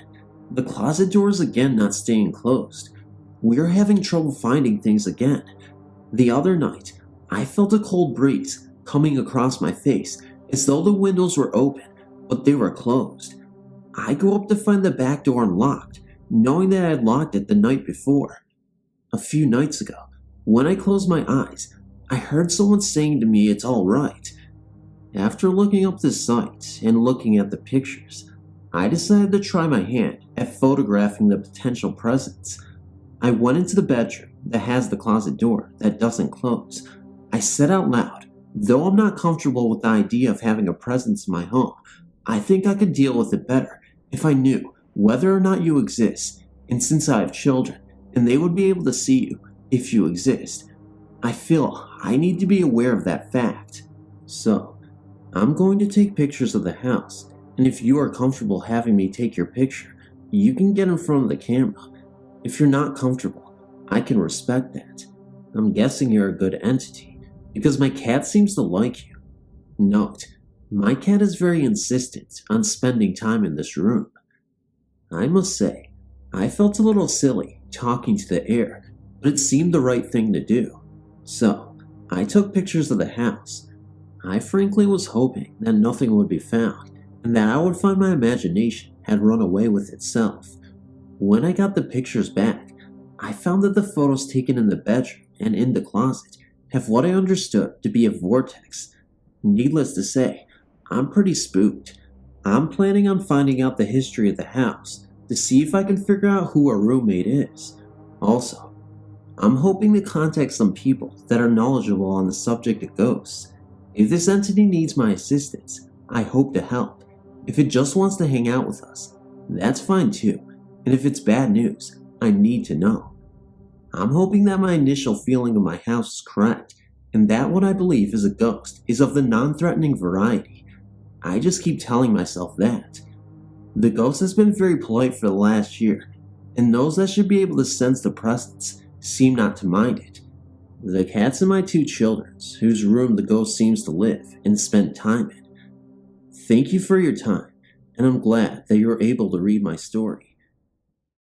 The closet door is again not staying closed. We are having trouble finding things again. The other night, I felt a cold breeze coming across my face as though the windows were open, but they were closed. I go up to find the back door unlocked, knowing that I had locked it the night before. A few nights ago, when I closed my eyes, I heard someone saying to me it's all right. After looking up the site and looking at the pictures, I decided to try my hand at photographing the potential presence. I went into the bedroom that has the closet door that doesn't close. I said out loud, though I'm not comfortable with the idea of having a presence in my home, I think I could deal with it better if I knew whether or not you exist, and since I have children, and they would be able to see you if you exist, I feel I need to be aware of that fact. So, I'm going to take pictures of the house, and if you are comfortable having me take your picture, you can get in front of the camera. If you're not comfortable, I can respect that. I'm guessing you're a good entity, because my cat seems to like you. Note, my cat is very insistent on spending time in this room. I must say, I felt a little silly talking to the air, but it seemed the right thing to do. So, I took pictures of the house. I frankly was hoping that nothing would be found, and that I would find my imagination had run away with itself. When I got the pictures back, I found that the photos taken in the bedroom and in the closet have what I understood to be a vortex. Needless to say, I'm pretty spooked. I'm planning on finding out the history of the house to see if I can figure out who our roommate is. Also, I'm hoping to contact some people that are knowledgeable on the subject of ghosts. If this entity needs my assistance, I hope to help. If it just wants to hang out with us, that's fine too. And if it's bad news, I need to know. I'm hoping that my initial feeling of my house is correct, and that what I believe is a ghost is of the non-threatening variety. I just keep telling myself that. The ghost has been very polite for the last year, and those that should be able to sense the presence seem not to mind it. The cats and my 2 children, whose room the ghost seems to live and spend time in. Thank you for your time, and I'm glad that you were able to read my story.